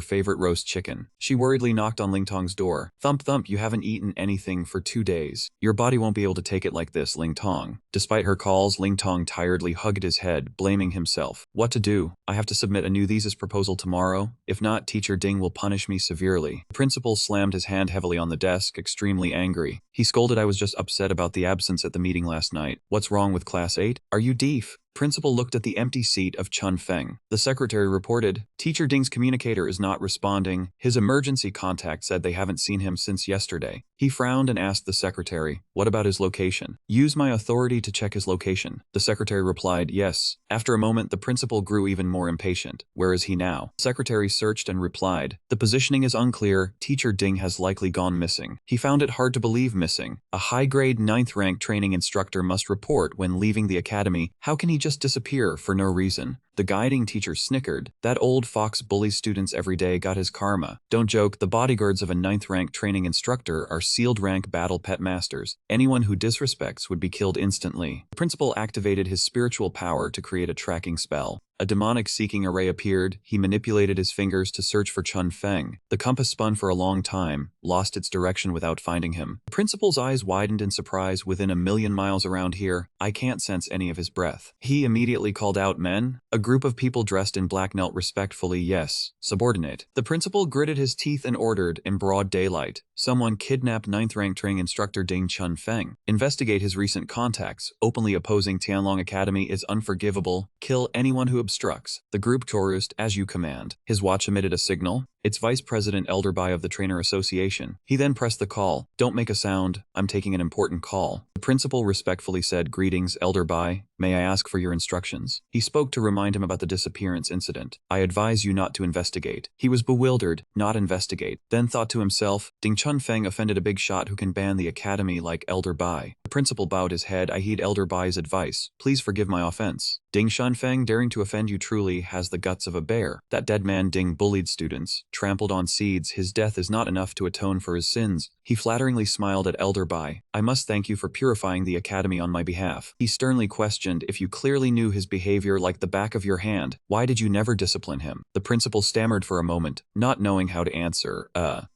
favorite roast chicken. She worriedly knocked on Ling Tong's door. Thump thump, you haven't eaten anything for 2 days. Your body won't be able to take it like this, Ling Tong. Despite her calls, Ling Tong tiredly hugged his head, blaming himself. What to do? I have to submit a new thesis proposal tomorrow. If not, Teacher Ding will punish me severely. The principal slammed his hand heavily on the desk, extremely angry. He scolded, I was just upset about the absence at the meeting last night. What's wrong with Class 8? Are you deaf? Principal looked at the empty seat of Chun Feng. The secretary reported, Teacher Ding's communicator is not responding. His emergency contact said they haven't seen him since yesterday. He frowned and asked the secretary, what about his location? Use my authority to check his location. The secretary replied, yes. After a moment, the principal grew even more impatient. Where is he now? The secretary searched and replied, the positioning is unclear. Teacher Ding has likely gone missing. He found it hard to believe missing. A high-grade 9th rank training instructor must report when leaving the academy. How can he just disappear for no reason? The guiding teacher snickered. That old fox bullies students every day, got his karma. Don't joke, the bodyguards of a 9th rank training instructor are sealed rank battle pet masters. Anyone who disrespects would be killed instantly. The principal activated his spiritual power to create a tracking spell. A demonic seeking array appeared. He manipulated his fingers to search for Chun Feng. The compass spun for a long time, lost its direction without finding him. The principal's eyes widened in surprise. Within 1,000,000 miles around here, I can't sense any of his breath. He immediately called out, men? A group of people dressed in black knelt respectfully. Yes, subordinate. The principal gritted his teeth and ordered, in broad daylight, someone kidnapped 9th rank training instructor Ding Chun Feng. Investigate his recent contacts. Openly opposing Tianlong Academy is unforgivable. Kill anyone who obstructs. The group chorused, as you command. His watch emitted a signal. It's Vice President Elderby of the Trainer Association. He then pressed the call. Don't make a sound. I'm taking an important call. The principal respectfully said, greetings, Elderby. May I ask for your instructions? He spoke to remind him about the disappearance incident. I advise you not to investigate. He was bewildered. Not investigate. Then thought to himself, Ding Chun Feng offended a big shot who can ban the academy like Elderby. The principal bowed his head. I heed Elderby's advice. Please forgive my offense. Ding Chun Feng, daring to offend you truly has the guts of a bear. That dead man Ding bullied students, trampled on seeds. His death is not enough to atone for his sins. He flatteringly smiled at Elderby. I must thank you for purifying the academy on my behalf. He sternly questioned, if you clearly knew his behavior like the back of your hand, why did you never discipline him? The principal stammered for a moment, not knowing how to answer.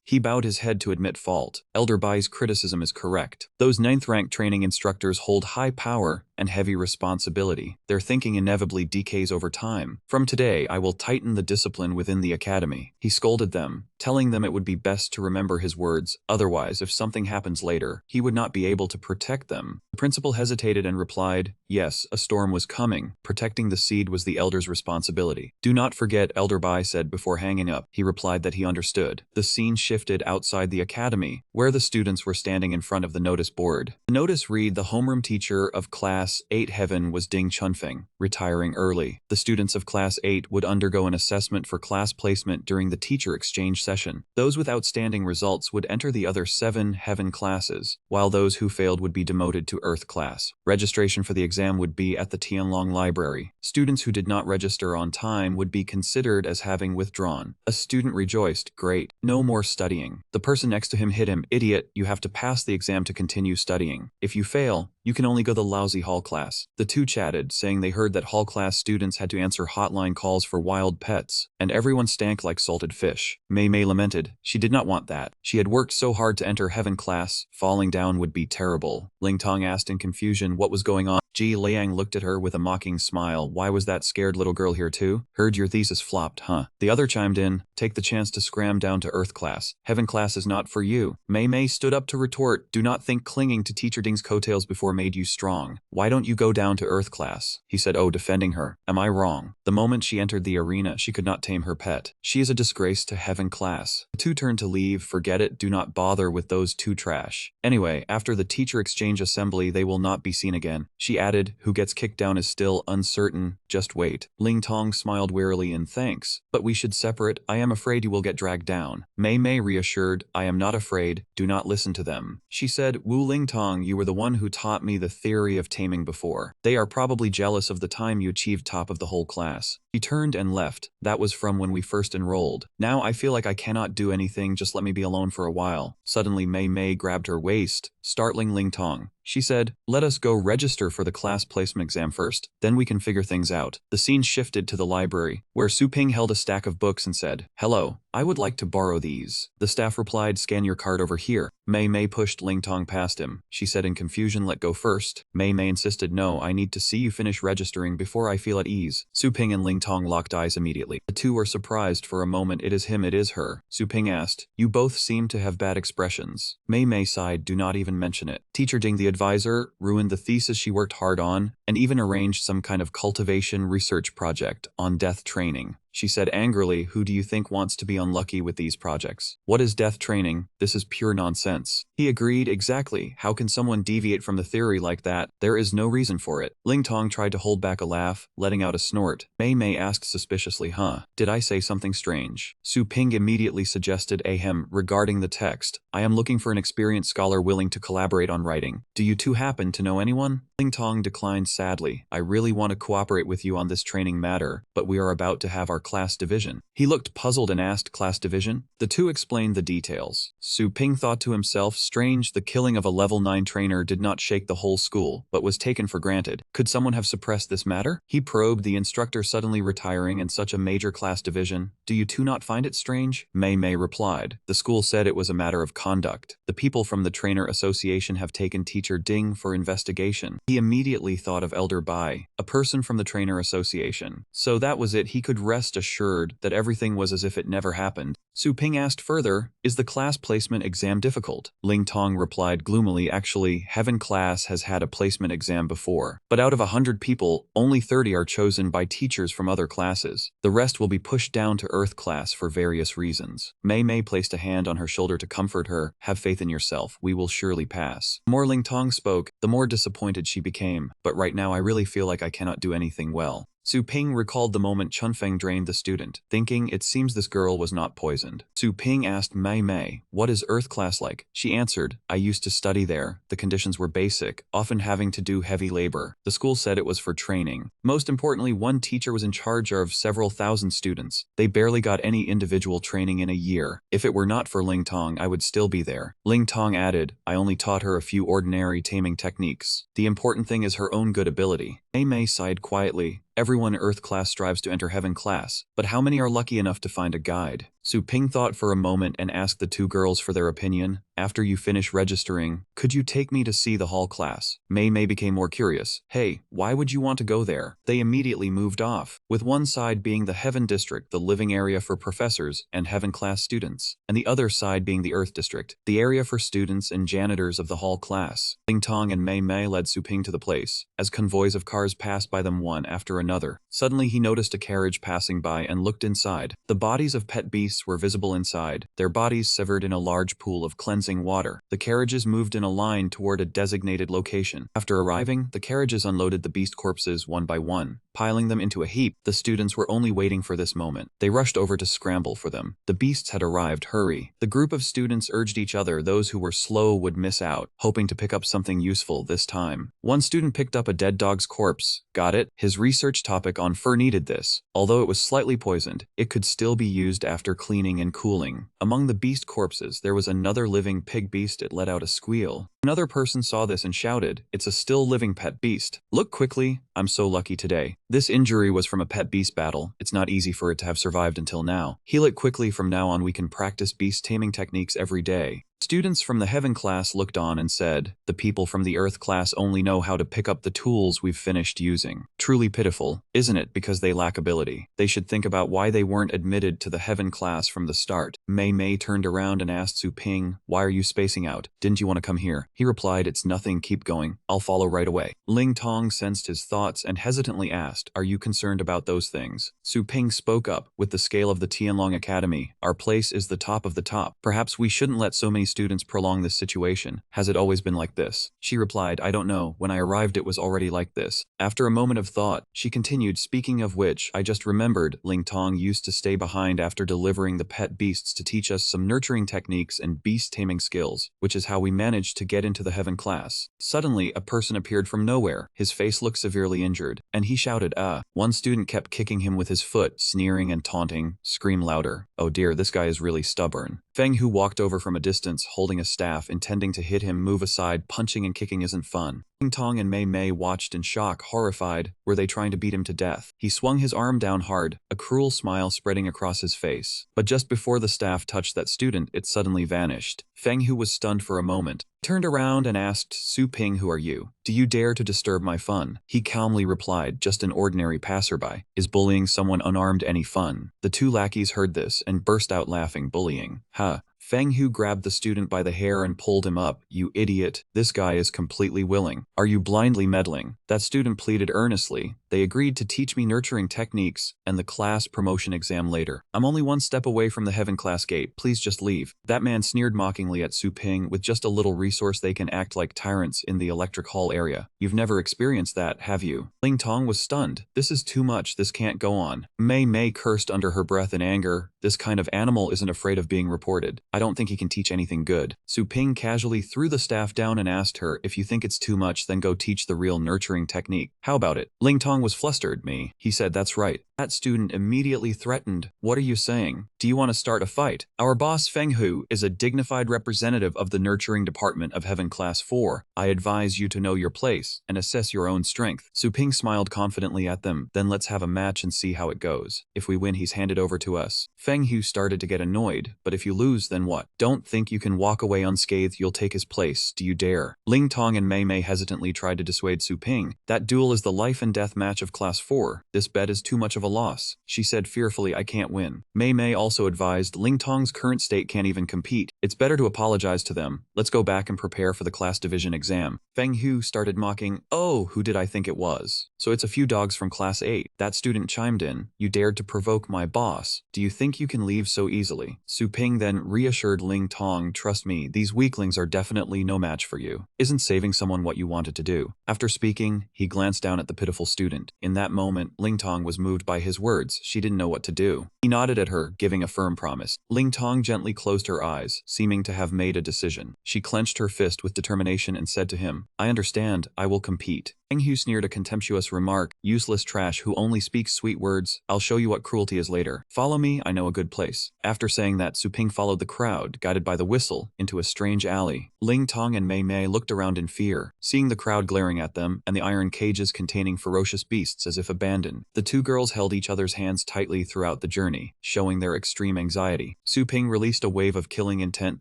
He bowed his head to admit fault. Elderby's criticism is correct. Those 9th rank training instructors hold high power and heavy responsibility. Their thinking inevitably decays over time. From today, I will tighten the discipline within the academy. He scolded them, telling them it would be best to remember his words. Otherwise, if something happens later, he would not be able to protect them. The principal hesitated and replied, yes, a storm was coming. Protecting the seed was the elder's responsibility. Do not forget, Elderby said before hanging up. He replied that he understood. The scene shifted outside the academy, where the students were standing in front of the notice board. The notice read, the homeroom teacher of Class 8 Heaven was Ding Chunfeng, retiring early. The students of Class 8 would undergo an assessment for class placement during the teacher exchange session. Those with outstanding results would enter the other 7 Heaven classes, while those who failed would be demoted to Earth class. Registration for the exam would be at the Tianlong Library. Students who did not register on time would be considered as having withdrawn. A student rejoiced, great, no more studying. The person next to him hit him, idiot, you have to pass the exam to continue studying. If you fail, you can only go the lousy hall class. The two chatted, saying they heard that hall class students had to answer hotline calls for wild pets, and everyone stank like salted fish. Mei Mei lamented. She did not want that. She had worked so hard to enter Heaven class, falling down would be terrible. Ling Tong asked in confusion what was going on. Ji Liang looked at her with a mocking smile. Why was that scared little girl here too? Heard your thesis flopped, huh? The other chimed in, take the chance to scram down to Earth class. Heaven class is not for you. Mei Mei stood up to retort, do not think clinging to Teacher Ding's coattails before made you strong. Why don't you go down to Earth class? He said, oh, defending her. Am I wrong? The moment she entered the arena, she could not tame her pet. She is a disgrace to Heaven class. The two turned to leave. Forget it, do not bother with those two trash. Anyway, after the teacher exchange assembly, they will not be seen again. She added, who gets kicked down is still uncertain, just wait. Ling Tong smiled wearily in thanks, but we should separate. I am afraid you will get dragged down. Mei Mei reassured, I am not afraid, do not listen to them. She said, Wu Ling Tong, you were the one who taught me the theory of taming before. They are probably jealous of the time you achieved top of the whole class. She turned and left. That was from when we first enrolled. Now I feel like I cannot do anything, just let me be alone for a while. Suddenly Mei Mei grabbed her waist, startling Ling Tong. She said, let us go register for the class placement exam first, then we can figure things out. The scene shifted to the library, where Su Ping held a stack of books and said, hello, I would like to borrow these. The staff replied, scan your card over here. Mei Mei pushed Ling Tong past him. She said in confusion, let go first. Mei Mei insisted, no, I need to see you finish registering before I feel at ease. Su Ping and Ling Tong locked eyes immediately. The two were surprised for a moment. It is him, it is her. Su Ping asked, you both seem to have bad expressions. Mei Mei sighed, do not even mention it. Teacher Ding, the advisor, ruined the thesis she worked hard on, and even arranged some kind of cultivation research project on death training. She said angrily, "Who do you think wants to be unlucky with these projects? What is death training? This is pure nonsense." He agreed, "Exactly. How can someone deviate from the theory like that? There is no reason for it." Ling Tong tried to hold back a laugh, letting out a snort. Mei Mei asked suspiciously, "Huh? Did I say something strange?" Su Ping immediately suggested, "Ahem, regarding the text, I am looking for an experienced scholar willing to collaborate on writing. Do you two happen to know anyone?" Ling Tong declined sadly. "I really want to cooperate with you on this training matter, but we are about to have our class division." He looked puzzled and asked, "Class division?" The two explained the details. Su Ping thought to himself, strange, the killing of a level 9 trainer did not shake the whole school, but was taken for granted. Could someone have suppressed this matter? He probed, the instructor suddenly retiring in such a major class division. "Do you two not find it strange?" Mei Mei replied. "The school said it was a matter of conduct. The people from the trainer association have taken teacher Ding for investigation." He immediately thought of Elder Bai, a person from the trainer association. So that was it. He could rest assured that everything was as if it never happened. Su Ping asked further, "Is the class placement exam difficult?" Ling Tong replied gloomily, "Actually, Heaven class has had a placement exam before, but out of 100 people, only 30 are chosen by teachers from other classes. The rest will be pushed down to Earth class for various reasons." Mei Mei placed a hand on her shoulder to comfort her. "Have faith in yourself, we will surely pass." The more Ling Tong spoke, the more disappointed she became. "But right now I really feel like I cannot do anything well." Su Ping recalled the moment Chunfeng drained the student, thinking, it seems this girl was not poisoned. Su Ping asked Mei Mei, "What is Earth class like?" She answered, "I used to study there. The conditions were basic, often having to do heavy labor. The school said it was for training. Most importantly, one teacher was in charge of several thousand students. They barely got any individual training in a year. If it were not for Ling Tong, I would still be there." Ling Tong added, "I only taught her a few ordinary taming techniques. The important thing is her own good ability." Mei Mei sighed quietly. "Everyone Earth class strives to enter Heaven class, but how many are lucky enough to find a guide?" Su Ping thought for a moment and asked the two girls for their opinion. "After you finish registering, could you take me to see the hall class?" Mei Mei became more curious. "Hey, why would you want to go there?" They immediately moved off, with one side being the Heaven district, the living area for professors and Heaven class students, and the other side being the Earth district, the area for students and janitors of the hall class. Ling Tong and Mei Mei led Su Ping to the place, as convoys of cars passed by them one after another. Suddenly he noticed a carriage passing by and looked inside. The bodies of pet beasts were visible inside, their bodies severed in a large pool of cleansing water. The carriages moved in a line toward a designated location. After arriving, the carriages unloaded the beast corpses one by one, piling them into a heap. The students were only waiting for this moment. They rushed over to scramble for them. The beasts had arrived. Hurry. The group of students urged each other. Those who were slow would miss out, hoping to pick up something useful this time. One student picked up a dead dog's corpse. Got it? His research topic on fur needed this. Although it was slightly poisoned, it could still be used after cleaning and cooling. Among the beast corpses, there was another living pig beast. It let out a squeal. Another person saw this and shouted, "It's a still living pet beast. Look quickly. I'm so lucky today." This injury was from a pet beast battle. It's not easy for it to have survived until now. Heal it quickly. From now on we can practice beast taming techniques every day. Students from the Heaven class looked on and said, "The people from the Earth class only know how to pick up the tools we've finished using. Truly pitiful, isn't it, because they lack ability? They should think about why they weren't admitted to the Heaven class from the start." Mei Mei turned around and asked Su Ping, "Why are you spacing out? Didn't you want to come here?" He replied, "It's nothing, keep going. I'll follow right away." Ling Tong sensed his thoughts and hesitantly asked, "Are you concerned about those things?" Su Ping spoke up, "With the scale of the Tianlong Academy, our place is the top of the top. Perhaps we shouldn't let so many students prolong this situation. Has it always been like this?" She replied, "I don't know. When I arrived it was already like this." After a moment of thought, she continued, "Speaking of which, I just remembered Ling Tong used to stay behind after delivering the pet beasts to teach us some nurturing techniques and beast taming skills, which is how we managed to get into the Heaven class." Suddenly, a person appeared from nowhere. His face looked severely injured, and he shouted, "Ah!" One student kept kicking him with his foot, sneering and taunting, "Scream louder. Oh dear, this guy is really stubborn." Feng Hu walked over from a distance, holding a staff, intending to hit him. "Move aside, punching and kicking isn't fun." Ling Tong and Mei Mei watched in shock, horrified. Were they trying to beat him to death? He swung his arm down hard, a cruel smile spreading across his face. But just before the staff touched that student, it suddenly vanished. Feng Hu was stunned for a moment, turned around and asked, "Su Ping, who are you? Do you dare to disturb my fun?" He calmly replied, "Just an ordinary passerby. Is bullying someone unarmed any fun?" The two lackeys heard this and burst out laughing. "Bullying? Ha." Feng Hu grabbed the student by the hair and pulled him up. You idiot, this guy is completely willing. Are you blindly meddling? That student pleaded earnestly. They agreed to teach me nurturing techniques and the class promotion exam later. I'm only one step away from the heaven class gate. Please just leave. That man sneered mockingly at Su Ping. With just a little resource they can act like tyrants in the electric hall area. You've never experienced that, have you? Ling Tong was stunned. This is too much. This can't go on. Mei Mei cursed under her breath in anger. This kind of animal isn't afraid of being reported. I don't think he can teach anything good. Su Ping casually threw the staff down and asked her, if you think it's too much, then go teach the real nurturing technique. How about it? Ling Tong was flustered. Me. He said, that's right. That student immediately threatened. What are you saying? Do you want to start a fight? Our boss Feng Hu is a dignified representative of the nurturing department of Heaven Class 4. I advise you to know your place and assess your own strength. Su Ping smiled confidently at them. Then let's have a match and see how it goes. If we win, he's handed over to us. Feng Hu started to get annoyed. But if you lose, then what? Don't think you can walk away unscathed. You'll take his place. Do you dare? Ling Tong and Mei Mei hesitantly tried to dissuade Su Ping. That duel is the life and death match of Class 4. This bet is too much of a loss. She said fearfully, I can't win. Mei Mei also advised Ling Tong's current state can't even compete. It's better to apologize to them. Let's go back and prepare for the class division exam. Feng Hu started mocking. Oh, who did I think it was? So it's a few dogs from Class 8. That student chimed in. You dared to provoke my boss. Do you think you can leave so easily? Su Ping then reassured Ling Tong, trust me, these weaklings are definitely no match for you. Isn't saving someone what you wanted to do? After speaking, he glanced down at the pitiful student. In that moment, Ling Tong was moved by his words. She didn't know what to do. He nodded at her, giving a firm promise. Ling Tong gently closed her eyes, seeming to have made a decision. She clenched her fist with determination and said to him, I understand, I will compete. Feng Hu sneered a contemptuous remark, useless trash who only speaks sweet words. I'll show you what cruelty is later. Follow me, I know a good place. After saying that, Su Ping followed the crowd, guided by the whistle, into a strange alley. Ling Tong and Mei Mei looked around in fear, seeing the crowd glaring at them and the iron cages containing ferocious beasts as if abandoned. The two girls held each other's hands tightly throughout the journey, showing their extreme anxiety. Su Ping released a wave of killing intent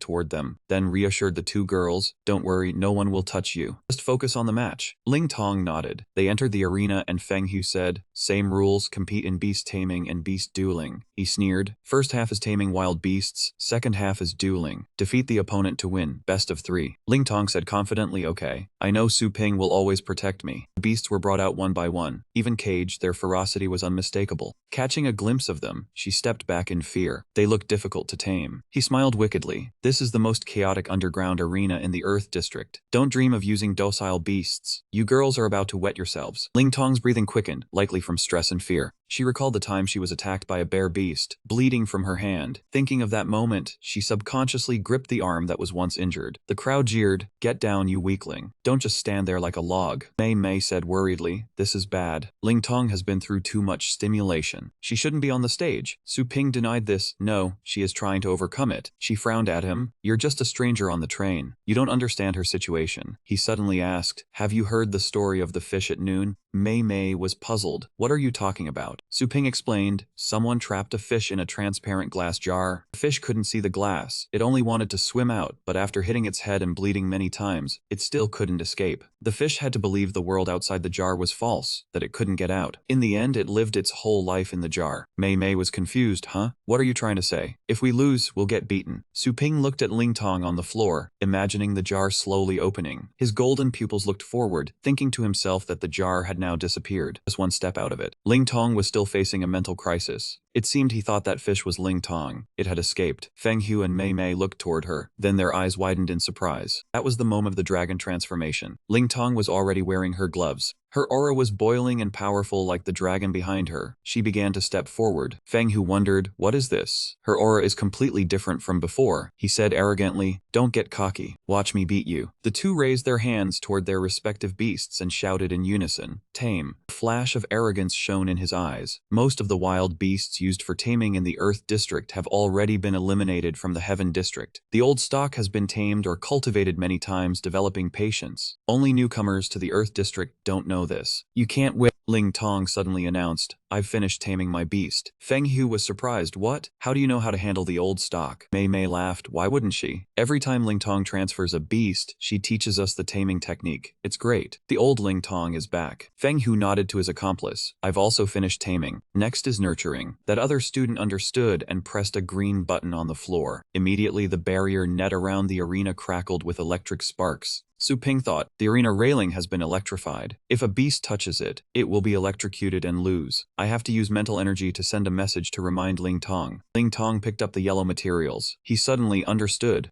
toward them, then reassured the two girls, don't worry, no one will touch you. Just focus on the match. Ling Tong nodded. They entered the arena and Feng Hu said, same rules, compete in beast taming and beast dueling. He sneered. First half is taming wild beasts, second half is dueling. Defeat the opponent to win, best of 3. Ling Tong said confidently, okay. I know Su Ping will always protect me. The beasts were brought out one by one. Even caged, their ferocity was unmistakable. Catching a glimpse of them, she stepped back in fear. They looked difficult to tame. He smiled wickedly. This is the most chaotic underground arena in the Earth District. Don't dream of using docile beasts. You girls are about to wet yourselves. Ling Tong's breathing quickened, likely from stress and fear. She recalled the time she was attacked by a bear beast, bleeding from her hand. Thinking of that moment, she subconsciously gripped the arm that was once injured. The crowd jeered, get down, you weakling. Don't just stand there like a log. Mei Mei said worriedly, this is bad. Ling Tong has been through too much stimulation. She shouldn't be on the stage. Su Ping denied this. No, she is trying to overcome it. She frowned at him. You're just a stranger on the train. You don't understand her situation. He suddenly asked, have you heard the story of the fish at noon? Mei Mei was puzzled. What are you talking about? Su Ping explained, someone trapped a fish in a transparent glass jar. The fish couldn't see the glass. It only wanted to swim out, but after hitting its head and bleeding many times, it still couldn't escape. The fish had to believe the world outside the jar was false, that it couldn't get out. In the end, it lived its whole life in the jar. Mei Mei was confused, huh? What are you trying to say? If we lose, we'll get beaten. Su Ping looked at Ling Tong on the floor, imagining the jar slowly opening. His golden pupils looked forward, thinking to himself that the jar had now disappeared, just one step out of it. Ling Tong was still facing a mental crisis. It seemed he thought that fish was Ling Tong. It had escaped. Feng Hu and Mei Mei looked toward her, then their eyes widened in surprise. That was the moment of the dragon transformation. Ling Tong was already wearing her gloves. Her aura was boiling and powerful like the dragon behind her. She began to step forward. Feng Hu wondered, what is this? Her aura is completely different from before. He said arrogantly, don't get cocky. Watch me beat you. The two raised their hands toward their respective beasts and shouted in unison, tame. A flash of arrogance shone in his eyes. Most of the wild beasts used for taming in the Earth District have already been eliminated from the Heaven District. The old stock has been tamed or cultivated many times, developing patience. Only newcomers to the Earth District don't know this. You can't win. Ling Tong suddenly announced, I've finished taming my beast. Feng Hu was surprised. What? How do you know how to handle the old stock? Mei Mei laughed. Why wouldn't she? Every time Ling Tong transfers a beast, she teaches us the taming technique. It's great. The old Ling Tong is back. Feng Hu nodded to his accomplice. I've also finished taming. Next is nurturing. That other student understood and pressed a green button on the floor. Immediately the barrier net around the arena crackled with electric sparks. Su Ping thought, the arena railing has been electrified. If a beast touches it, it will be electrocuted and lose. I have to use mental energy to send a message to remind Ling Tong. Ling Tong picked up the yellow materials. He suddenly understood.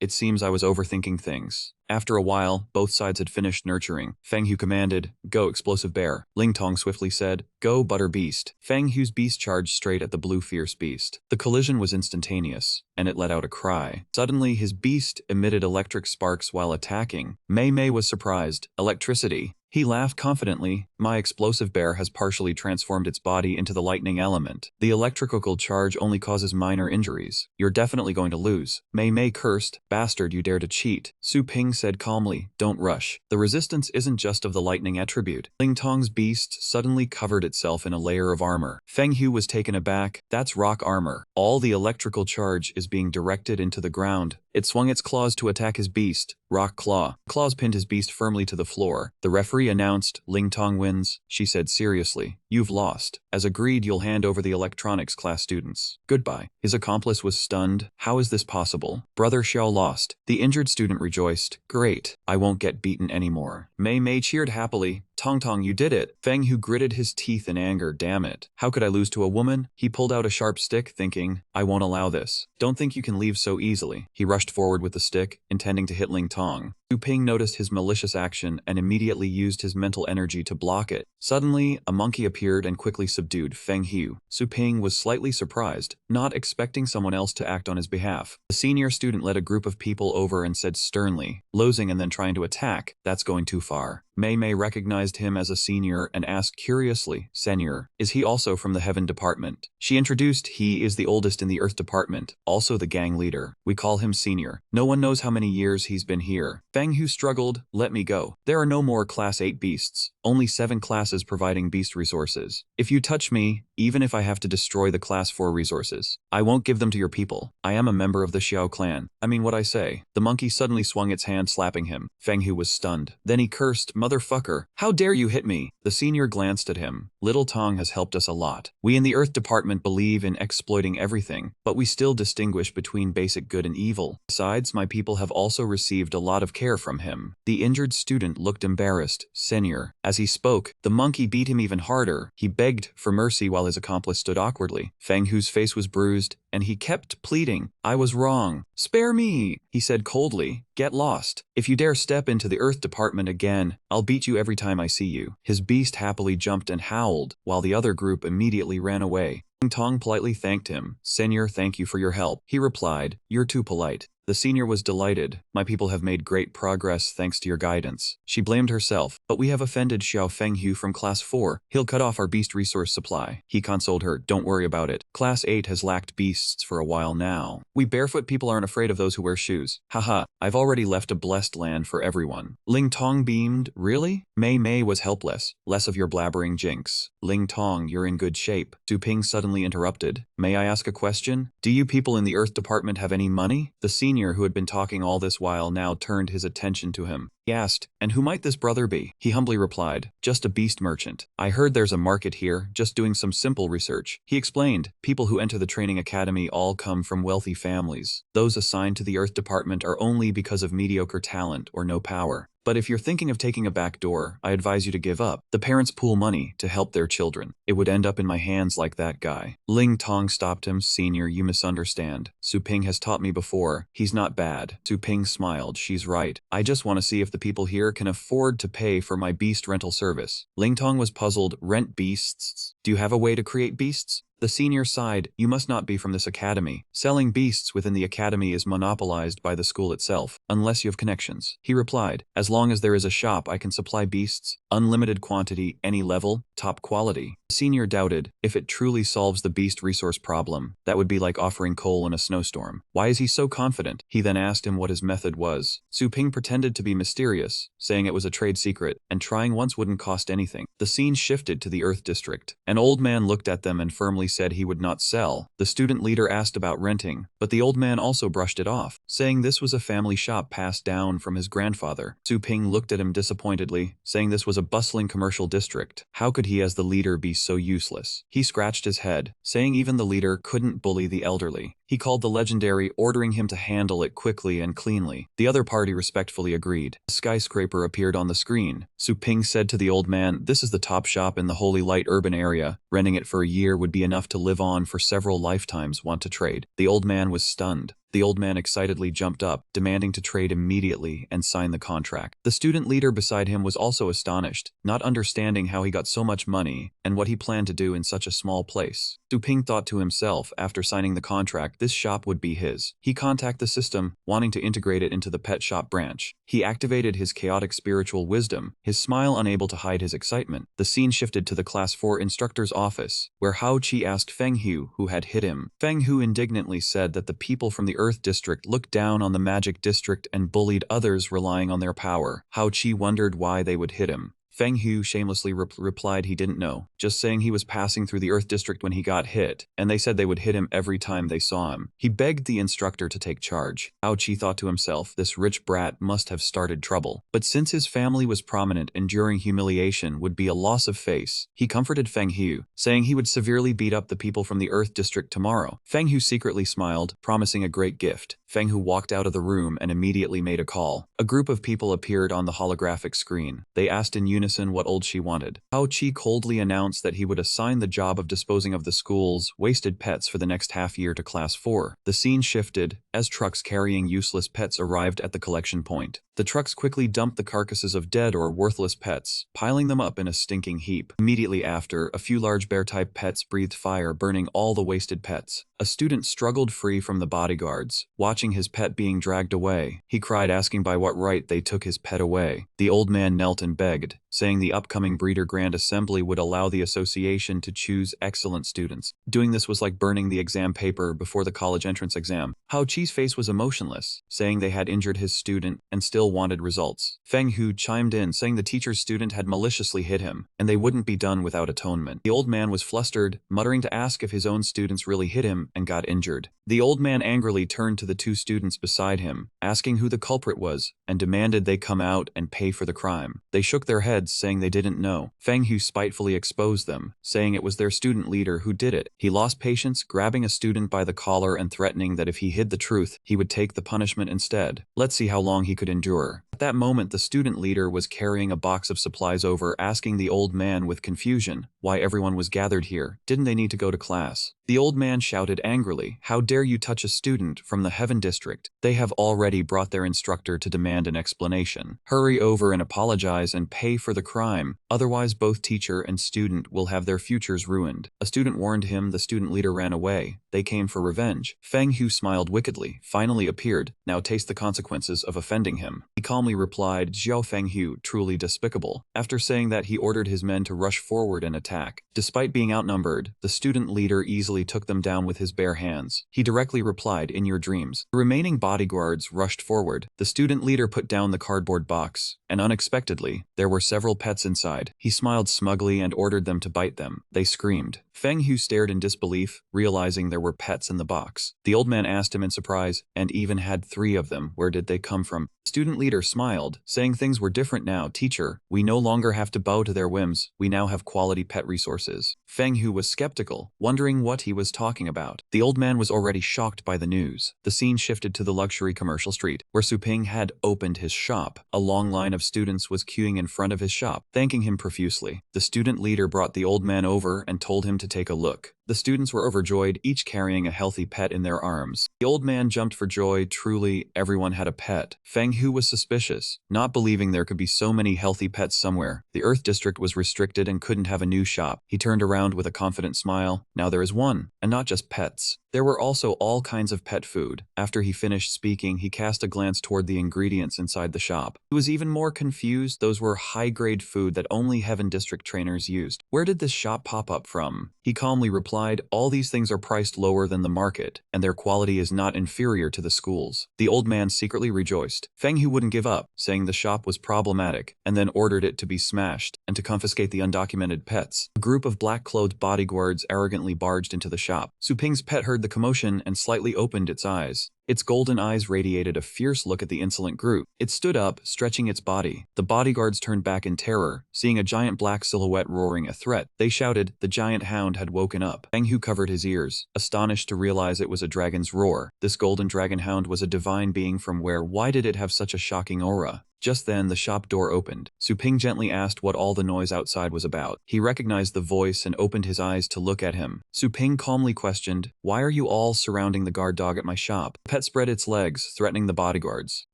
It seems I was overthinking things. After a while, both sides had finished nurturing. Feng Hu commanded, Go, explosive bear. Ling Tong swiftly said, Go, butter beast. Feng Hu's beast charged straight at the blue fierce beast. The collision was instantaneous, and it let out a cry. Suddenly, his beast emitted electric sparks while attacking. Mei Mei was surprised. Electricity. He laughed confidently. My explosive bear has partially transformed its body into the lightning element. The electrical charge only causes minor injuries. You're definitely going to lose. Mei Mei cursed. Bastard, you dare to cheat. Su Ping said calmly, Don't rush. The resistance isn't just of the lightning attribute. Ling Tong's beast suddenly covered itself in a layer of armor. Feng Hu was taken aback. That's rock armor. All the electrical charge is being directed into the ground. It swung its claws to attack his beast. Rock Claw. Claws pinned his beast firmly to the floor. The referee announced, Ling Tong wins. She said seriously, You've lost. As agreed, you'll hand over the electronics class students. Goodbye. His accomplice was stunned. How is this possible? Brother Xiao lost. The injured student rejoiced. Great. I won't get beaten anymore. Mei Mei cheered happily. Tong Tong, you did it. Feng Hu gritted his teeth in anger. Damn it. How could I lose to a woman? He pulled out a sharp stick, thinking, I won't allow this. Don't think you can leave so easily. He rushed forward with the stick, intending to hit Ling Tong. Su Ping noticed his malicious action and immediately used his mental energy to block it. Suddenly, a monkey appeared and quickly subdued Feng Hu. Su Ping was slightly surprised, not expecting someone else to act on his behalf. The senior student led a group of people over and said sternly, losing and then trying to attack, that's going too far. Mei Mei recognized him as a senior and asked curiously, Senior, is he also from the Heaven Department? She introduced he is the oldest in the Earth Department, also the gang leader. We call him Senior. No one knows how many years he's been here. Feng Hu struggled, let me go. There are no more Class 8 beasts, only 7 classes providing beast resources. If you touch me, even if I have to destroy the Class 4 resources, I won't give them to your people. I am a member of the Xiao clan. I mean what I say. The monkey suddenly swung its hand, slapping him. Feng Hu was stunned. Then he cursed, Motherfucker, how dare you hit me? The senior glanced at him. Little Tong has helped us a lot. We in the Earth Department believe in exploiting everything, but we still distinguish between basic good and evil. Besides, my people have also received a lot of care from him. The injured student looked embarrassed. Senior. As he spoke, the monkey beat him even harder. He begged for mercy while his accomplice stood awkwardly. Feng Hu's face was bruised, and he kept pleading. I was wrong. Spare me, he said coldly. Get lost. If you dare step into the Earth Department again, I'll beat you every time I see you. His beast happily jumped and howled, while the other group immediately ran away. Ling Tong politely thanked him. Senior, thank you for your help. He replied, You're too polite. The senior was delighted. My people have made great progress thanks to your guidance. She blamed herself, but we have offended Xiao Feng Hu from Class 4. He'll cut off our beast resource supply. He consoled her, don't worry about it. Class 8 has lacked beasts for a while now. We barefoot people aren't afraid of those who wear shoes. Haha, I've already left a blessed land for everyone. Ling Tong beamed, really? Mei Mei was helpless. Less of your blabbering, Jinx. Ling Tong, you're in good shape. Su Ping suddenly interrupted. May I ask a question? Do you people in the Earth Department have any money? The senior who had been talking all this while now turned his attention to him. He asked, and who might this brother be? He humbly replied, just a beast merchant. I heard there's a market here, just doing some simple research. He explained, people who enter the training academy all come from wealthy families. Those assigned to the Earth Department are only because of mediocre talent or no power. But if you're thinking of taking a back door, I advise you to give up. The parents pool money to help their children. It would end up in my hands like that guy. Ling Tong stopped him. Senior, you misunderstand. Su Ping has taught me before. He's not bad. Su Ping smiled. She's right. I just want to see if the people here can afford to pay for my beast rental service. Ling Tong was puzzled. Rent beasts? Do you have a way to create beasts? The senior sighed, "You must not be from this academy. Selling beasts within the academy is monopolized by the school itself, unless you have connections." He replied, "As long as there is a shop, I can supply beasts, unlimited quantity, any level, top quality." The senior doubted, if it truly solves the beast resource problem, that would be like offering coal in a snowstorm. Why is he so confident? He then asked him what his method was. Su Ping pretended to be mysterious, saying it was a trade secret, and trying once wouldn't cost anything. The scene shifted to the Earth District. An old man looked at them and firmly said he would not sell. The student leader asked about renting, but the old man also brushed it off, saying this was a family shop passed down from his grandfather. Su Ping looked at him disappointedly, saying this was a bustling commercial district. How could he as the leader be so useless? He scratched his head, saying even the leader couldn't bully the elderly. He called the legendary, ordering him to handle it quickly and cleanly. The other party respectfully agreed. A skyscraper appeared on the screen. Su Ping said to the old man, "This is the top shop in the Holy Light urban area. Renting it for a year would be enough to live on for several lifetimes. Want to trade?" The old man was stunned. The old man excitedly jumped up, demanding to trade immediately and sign the contract. The student leader beside him was also astonished, not understanding how he got so much money and what he planned to do in such a small place. Su Ping thought to himself, after signing the contract, this shop would be his. He contacted the system, wanting to integrate it into the pet shop branch. He activated his chaotic spiritual wisdom, his smile unable to hide his excitement. The scene shifted to the Class 4 instructor's office, where Hao Qi asked Feng Hu who had hit him. Feng Hu indignantly said that the people from the Earth District looked down on the Magic District and bullied others relying on their power. Hao Qi wondered why they would hit him. Feng Hu shamelessly replied he didn't know, just saying he was passing through the Earth District when he got hit, and they said they would hit him every time they saw him. He begged the instructor to take charge. Hao Qi thought to himself, this rich brat must have started trouble. But since his family was prominent, enduring humiliation would be a loss of face. He comforted Feng Hu, saying he would severely beat up the people from the Earth District tomorrow. Feng Hu secretly smiled, promising a great gift. Feng Hu walked out of the room and immediately made a call. A group of people appeared on the holographic screen. They asked in unison what old Qi wanted. Hao Qi coldly announced that he would assign the job of disposing of the school's wasted pets for the next half year to Class 4. The scene shifted as trucks carrying useless pets arrived at the collection point. The trucks quickly dumped the carcasses of dead or worthless pets, piling them up in a stinking heap. Immediately after, a few large bear-type pets breathed fire, burning all the wasted pets. A student struggled free from the bodyguards, watching his pet being dragged away. He cried, asking by what right they took his pet away. The old man knelt and begged, saying the upcoming Breeder Grand Assembly would allow the association to choose excellent students. Doing this was like burning the exam paper before the college entrance exam. Hao Qi's face was emotionless, saying they had injured his student and still wanted results. Feng Hu chimed in, saying the teacher's student had maliciously hit him, and they wouldn't be done without atonement. The old man was flustered, muttering to ask if his own students really hit him and got injured. The old man angrily turned to the two students beside him, asking who the culprit was, and demanded they come out and pay for the crime. They shook their heads, saying they didn't know. Feng Hu spitefully exposed them, saying it was their student leader who did it. He lost patience, grabbing a student by the collar and threatening that if he hid the truth, he would take the punishment instead. Let's see how long he could endure. At that moment, the student leader was carrying a box of supplies over, asking the old man with confusion why everyone was gathered here. Didn't they need to go to class? The old man shouted angrily, "How dare you touch a student from the Heaven District? They have already brought their instructor to demand an explanation. Hurry over and apologize and pay for the crime. Otherwise, both teacher and student will have their futures ruined." A student warned him. The student leader ran away. They came for revenge. Feng Hu smiled wickedly, finally appeared. Now taste the consequences of offending him. He calmly replied, "Xiao Feng Hu, truly despicable." After saying that, he ordered his men to rush forward and attack. Despite being outnumbered, the student leader easily took them down with his bare hands. He directly replied, "In your dreams." The remaining bodyguards rushed forward. The student leader put down the cardboard box, and unexpectedly, there were several pets inside. He smiled smugly and ordered them to bite them. They screamed. Feng Hu stared in disbelief, realizing there were pets in the box. The old man asked him in surprise, and even had 3 of them. Where did they come from? Student leader smiled, saying things were different now. "Teacher, we no longer have to bow to their whims. We now have quality pet resources." Feng Hu was skeptical, wondering what he was talking about. The old man was already shocked by the news. The scene shifted to the luxury commercial street, where Su Ping had opened his shop. A long line of students was queuing in front of his shop, thanking him profusely. The student leader brought the old man over and told him to take a look. The students were overjoyed, each carrying a healthy pet in their arms. The old man jumped for joy. Truly, everyone had a pet. Feng Hu was suspicious, not believing there could be so many healthy pets somewhere. The Earth District was restricted and couldn't have a new shop. He turned around with a confident smile. Now there is one, and not just pets. There were also all kinds of pet food. After he finished speaking, he cast a glance toward the ingredients inside the shop. He was even more confused. Those were high-grade food that only Heaven District trainers used. Where did this shop pop up from? He calmly replied, all these things are priced lower than the market, and their quality is not inferior to the school's. The old man secretly rejoiced. Feng Hu wouldn't give up, saying the shop was problematic, and then ordered it to be smashed and to confiscate the undocumented pets. A group of black-clothed bodyguards arrogantly barged into the shop. Su Ping's pet heard the commotion and slightly opened its eyes. Its golden eyes radiated a fierce look at the insolent group. It stood up, stretching its body. The bodyguards turned back in terror, seeing a giant black silhouette roaring a threat. They shouted. The giant hound had woken up. Feng Hu covered his ears, astonished to realize it was a dragon's roar. This golden dragon hound was a divine being from where? Why did it have such a shocking aura? Just then, the shop door opened. Su Ping gently asked what all the noise outside was about. He recognized the voice and opened his eyes to look at him. Su Ping calmly questioned, why are you all surrounding the guard dog at my shop? The pet spread its legs, threatening the bodyguards.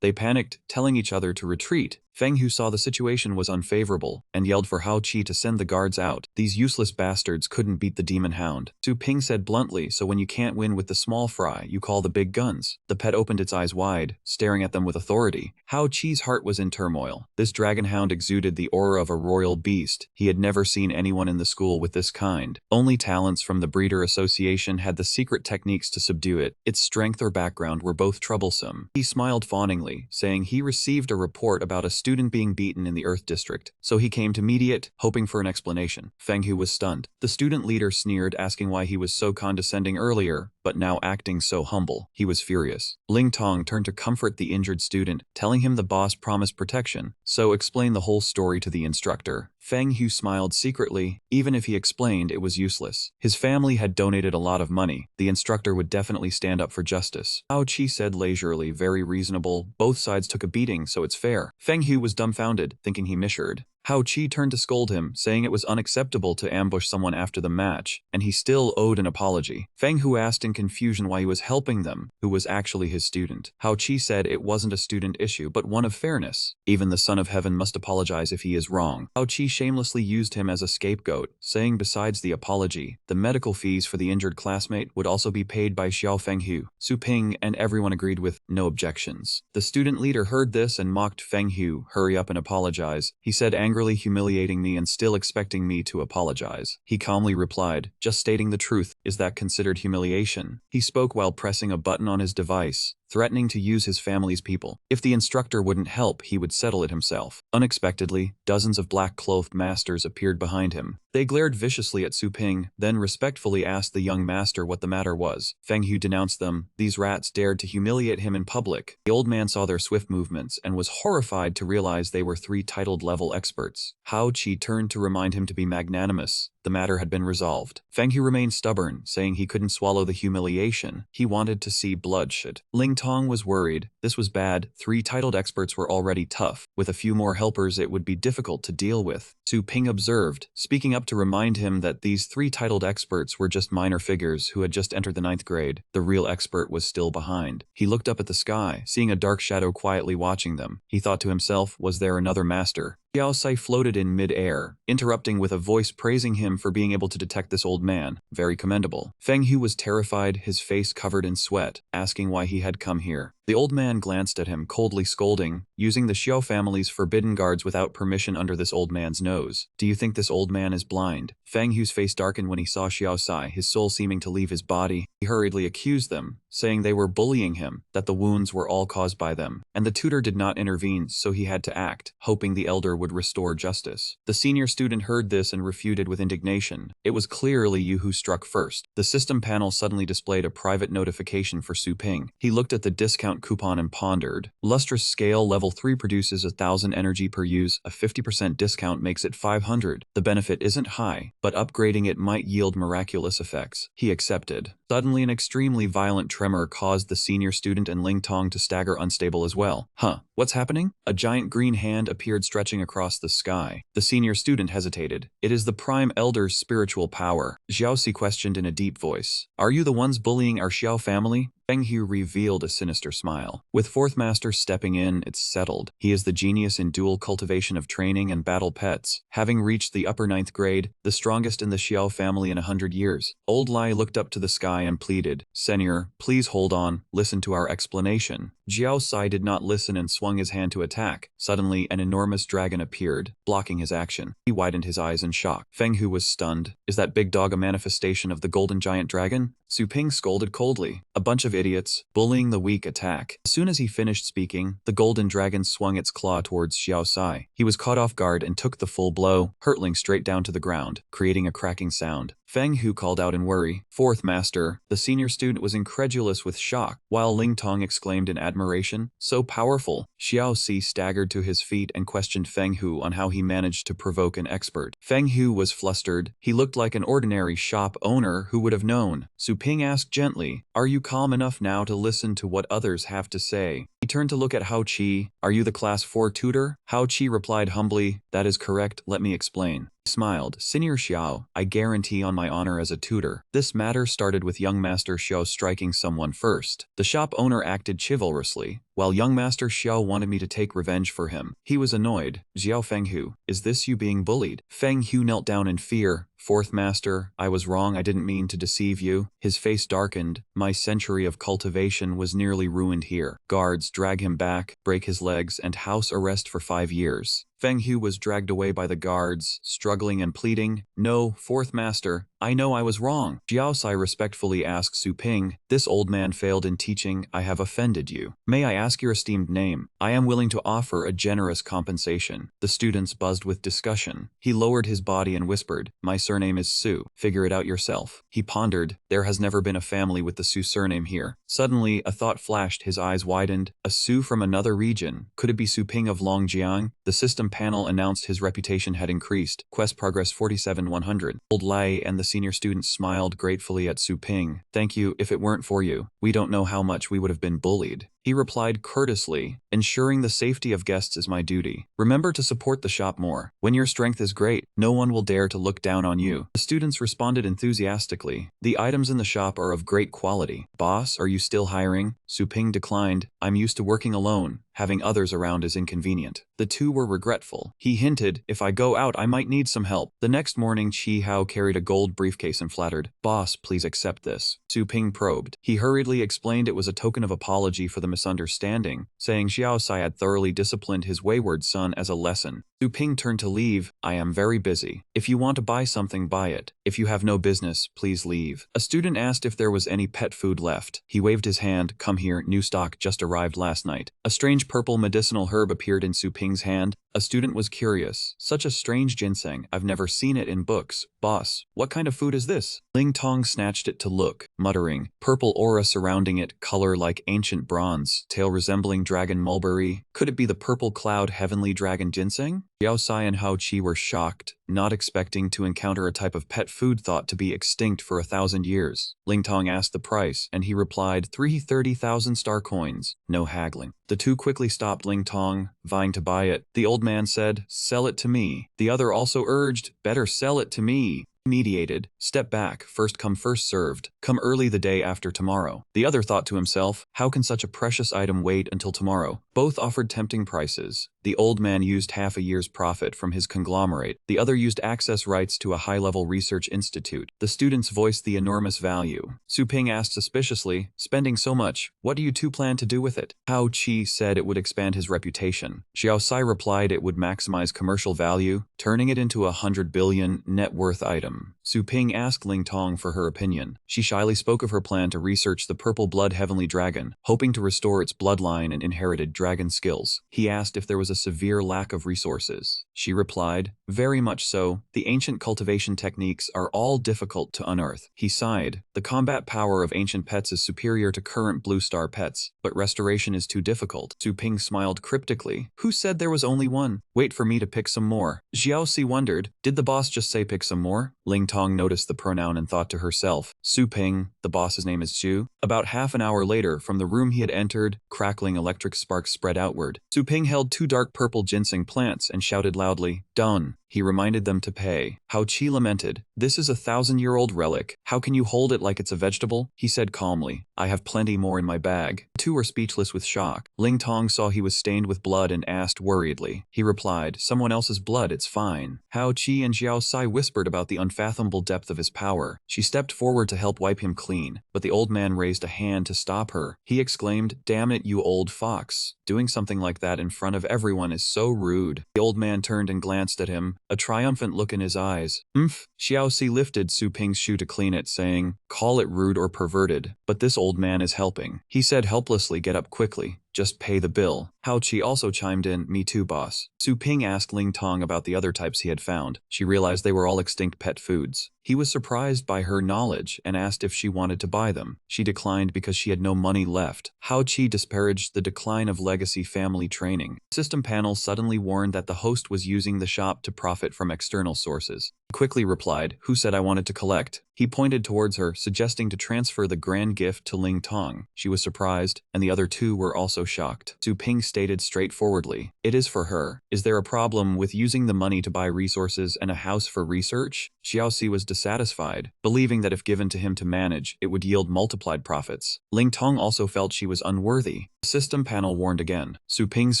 They panicked, telling each other to retreat. Feng Hu saw the situation was unfavorable and yelled for Hao Qi to send the guards out. These useless bastards couldn't beat the demon hound. Su Ping said bluntly, so when you can't win with the small fry, you call the big guns. The pet opened its eyes wide, staring at them with authority. Hao Qi's heart was in turmoil. This dragon hound exuded the aura of a royal beast. He had never seen anyone in the school with this kind. Only talents from the Breeder Association had the secret techniques to subdue it. Its strength or background were both troublesome. He smiled fawningly, saying he received a report about a student being beaten in the Earth District, so he came to mediate, hoping for an explanation. Feng Hu was stunned. The student leader sneered, asking why he was so condescending earlier, but now acting so humble. He was furious. Ling Tong turned to comfort the injured student, telling him the boss promised protection, so explain the whole story to the instructor. Feng Hu smiled secretly. Even if he explained, it was useless. His family had donated a lot of money. The instructor would definitely stand up for justice. Hao Qi said leisurely, very reasonable. Both sides took a beating, so it's fair. Feng Hu was dumbfounded, thinking he misheard. Hao Qi turned to scold him, saying it was unacceptable to ambush someone after the match, and he still owed an apology. Feng Hu asked in confusion why he was helping them, who was actually his student. Hao Qi said it wasn't a student issue, but one of fairness. Even the Son of Heaven must apologize if he is wrong. Hao Qi shamelessly used him as a scapegoat, saying besides the apology, the medical fees for the injured classmate would also be paid by Xiao Feng Hu. Su Ping and everyone agreed with no objections. The student leader heard this and mocked Feng Hu. Hurry up and apologize, he said angrily, humiliating me and still expecting me to apologize. He calmly replied, just stating the truth, is that considered humiliation? He spoke while pressing a button on his device, threatening to use his family's people. If the instructor wouldn't help, he would settle it himself. Unexpectedly, dozens of black-clothed masters appeared behind him. They glared viciously at Su Ping, then respectfully asked the young master what the matter was. Feng Hu denounced them. These rats dared to humiliate him in public. The old man saw their swift movements and was horrified to realize they were 3 titled-level experts. Hao Qi turned to remind him to be magnanimous. The matter had been resolved. Feng Hu remained stubborn, saying he couldn't swallow the humiliation. He wanted to see bloodshed. Ling Tong was worried. This was bad. 3 titled experts were already tough. With a few more helpers, it would be difficult to deal with. Su Ping observed, speaking up to remind him that these 3 titled experts were just minor figures who had just entered the 9th grade. The real expert was still behind. He looked up at the sky, seeing a dark shadow quietly watching them. He thought to himself, was there another master? Xiao Sai floated in mid-air, interrupting with a voice praising him for being able to detect this old man. Very commendable. Feng Hu was terrified, his face covered in sweat, asking why he had come here. The old man glanced at him, coldly scolding, using the Xiao family's forbidden guards without permission under this old man's nose. Do you think this old man is blind? Feng Hu's face darkened when he saw Xiao Sai, his soul seeming to leave his body. He hurriedly accused them, saying they were bullying him, that the wounds were all caused by them, and the tutor did not intervene, so he had to act, hoping the elder would restore justice. The senior student heard this and refuted with indignation. It was clearly you who struck first. The system panel suddenly displayed a private notification for Su Ping. He looked at the discount discount coupon and pondered. Lustrous scale level 3 produces 1,000 energy per use. A 50% discount makes it 500. The benefit isn't high, but upgrading it might yield miraculous effects. He accepted. Suddenly, an extremely violent tremor caused the senior student and Ling Tong to stagger, unstable as well. Huh, what's happening? A giant green hand appeared stretching across the sky. The senior student hesitated. It is the Prime Elder's spiritual power. Xiaoxi questioned in a deep voice. Are you the ones bullying our Xiao family? Feng Hu revealed a sinister smile. With Fourth Master stepping in, it's settled. He is the genius in dual cultivation of training and battle pets, having reached the upper 9th grade, the strongest in the Xiao family in 100 years. Old Lai looked up to the sky and pleaded, Senior, please hold on, listen to our explanation. Jiao Sai did not listen and swung his hand to attack. Suddenly, an enormous dragon appeared, blocking his action. He widened his eyes in shock. Feng Hu was stunned. Is that big dog a manifestation of the golden giant dragon? Su Ping scolded coldly. A bunch of idiots, bullying the weak attack. As soon as he finished speaking, the golden dragon swung its claw towards Xiao Sai. He was caught off guard and took the full blow, hurtling straight down to the ground, creating a cracking sound. Feng Hu called out in worry. Fourth Master. The senior student was incredulous with shock, while Ling Tong exclaimed in admiration, so powerful. Xiao Si staggered to his feet and questioned Feng Hu on how he managed to provoke an expert. Feng Hu was flustered. He looked like an ordinary shop owner who would have known. Su Ping asked gently, are you calm enough now to listen to what others have to say? He turned to look at Hao Qi. Are you the class 4 tutor? Hao Qi replied humbly, that is correct, let me explain. He smiled. Senior Xiao, I guarantee on my honor as a tutor. This matter started with young Master Xiao striking someone first. The shop owner acted chivalrously, while young Master Xiao wanted me to take revenge for him. He was annoyed. Xiao Feng Hu, is this you being bullied? Feng Hu knelt down in fear. Fourth Master, I was wrong, I didn't mean to deceive you. His face darkened. My century of cultivation was nearly ruined here. Guards drag him back, break his legs, and house arrest for 5 years. Feng Hu was dragged away by the guards, struggling and pleading, no, Fourth Master, I know I was wrong. Jiao Sai respectfully asked Su Ping, this old man failed in teaching, I have offended you. May I ask your esteemed name? I am willing to offer a generous compensation. The students buzzed with discussion. He lowered his body and whispered, my surname is Su, figure it out yourself. He pondered, there has never been a family with the Su surname here. Suddenly, a thought flashed, his eyes widened, a Su from another region. Could it be Su Ping of Longjiang? The system panel announced his reputation had increased. Quest progress 47-100. Old Lai and the senior students smiled gratefully at Su Ping. Thank you, if it weren't for you, we don't know how much we would have been bullied. He replied courteously, ensuring the safety of guests is my duty. Remember to support the shop more. When your strength is great, no one will dare to look down on you. The students responded enthusiastically. The items in the shop are of great quality. Boss, are you still hiring? Su Ping declined. I'm used to working alone. Having others around is inconvenient. The two were regretful. He hinted, if I go out I might need some help. The next morning Chi Hao carried a gold briefcase and flattered, boss, please accept this. Su Ping probed. He hurriedly explained it was a token of apology for the misunderstanding, saying Xiao Sai had thoroughly disciplined his wayward son as a lesson. Su Ping turned to leave. I am very busy. If you want to buy something, buy it. If you have no business, please leave. A student asked if there was any pet food left. He waved his hand. Come here, new stock just arrived last night. A strange purple medicinal herb appeared in Su Ping's hand. A student was curious. Such a strange ginseng, I've never seen it in books. Boss, what kind of food is this? Ling Tong snatched it to look, muttering, purple aura surrounding it, color like ancient bronze, tail resembling dragon mulberry. Could it be the purple cloud heavenly dragon ginseng? Xiao Sai and Hao Qi were shocked, not expecting to encounter a type of pet food thought to be extinct for 1,000 years. Ling Tong asked the price, and he replied 330,000 star coins, no haggling. The two quickly stopped Ling Tong, vying to buy it. The old man said, sell it to me. The other also urged, better sell it to me. Mediated, step back, first come first served, come early the day after tomorrow. The other thought to himself, how can such a precious item wait until tomorrow? Both offered tempting prices. The old man used half a year's profit from his conglomerate. The other used access rights to a high-level research institute. The students voiced the enormous value. Su Ping asked suspiciously, spending so much, what do you two plan to do with it? Hao Qi said it would expand his reputation. Xiao Sai replied it would maximize commercial value, turning it into a 100 billion net worth item. Su Ping asked Ling Tong for her opinion. She shyly spoke of her plan to research the purple blood heavenly dragon, hoping to restore its bloodline and inherited dragon skills. He asked if there was a severe lack of resources. She replied, very much so. The ancient cultivation techniques are all difficult to unearth. He sighed. The combat power of ancient pets is superior to current blue star pets, but restoration is too difficult. Su Ping smiled cryptically. Who said there was only one? Wait for me to pick some more. Xiaoxi wondered, did the boss just say pick some more? Ling Tong noticed the pronoun and thought to herself, Su Ping, the boss's name is Xu. About half an hour later, from the room he had entered, crackling electric sparks spread outward. Su Ping held two dark purple ginseng plants and shouted loudly, done. He reminded them to pay. Hao Qi lamented, this is a 1,000-year-old relic. How can you hold it like it's a vegetable? He said calmly, I have plenty more in my bag. The two were speechless with shock. Ling Tong saw he was stained with blood and asked worriedly. He replied, someone else's blood, it's fine. Hao Qi and Xiao Sai whispered about the unfathomable depth of his power. She stepped forward to help wipe him clean, but the old man raised a hand to stop her. He exclaimed, damn it, you old fox. Doing something like that in front of everyone is so rude. The old man turned and glanced at him, a triumphant look in his eyes. Xiaoxi lifted Su Ping's shoe to clean it, saying, call it rude or perverted, but this old man is helping. He said helplessly, get up quickly. Just pay the bill. Hao Qi also chimed in, me too, boss. Su Ping asked Ling Tong about the other types he had found. She realized they were all extinct pet foods. He was surprised by her knowledge and asked if she wanted to buy them. She declined because she had no money left. Hao Qi disparaged the decline of legacy family training. System panel suddenly warned that the host was using the shop to profit from external sources. He quickly replied, who said I wanted to collect? He pointed towards her, suggesting to transfer the grand gift to Ling Tong. She was surprised, and the other two were also shocked. Su Ping stated straightforwardly, it is for her. Is there a problem with using the money to buy resources and a house for research? Xiaoxi was dissatisfied, believing that if given to him to manage, it would yield multiplied profits. Ling Tong also felt she was unworthy. The system panel warned again. Su Ping's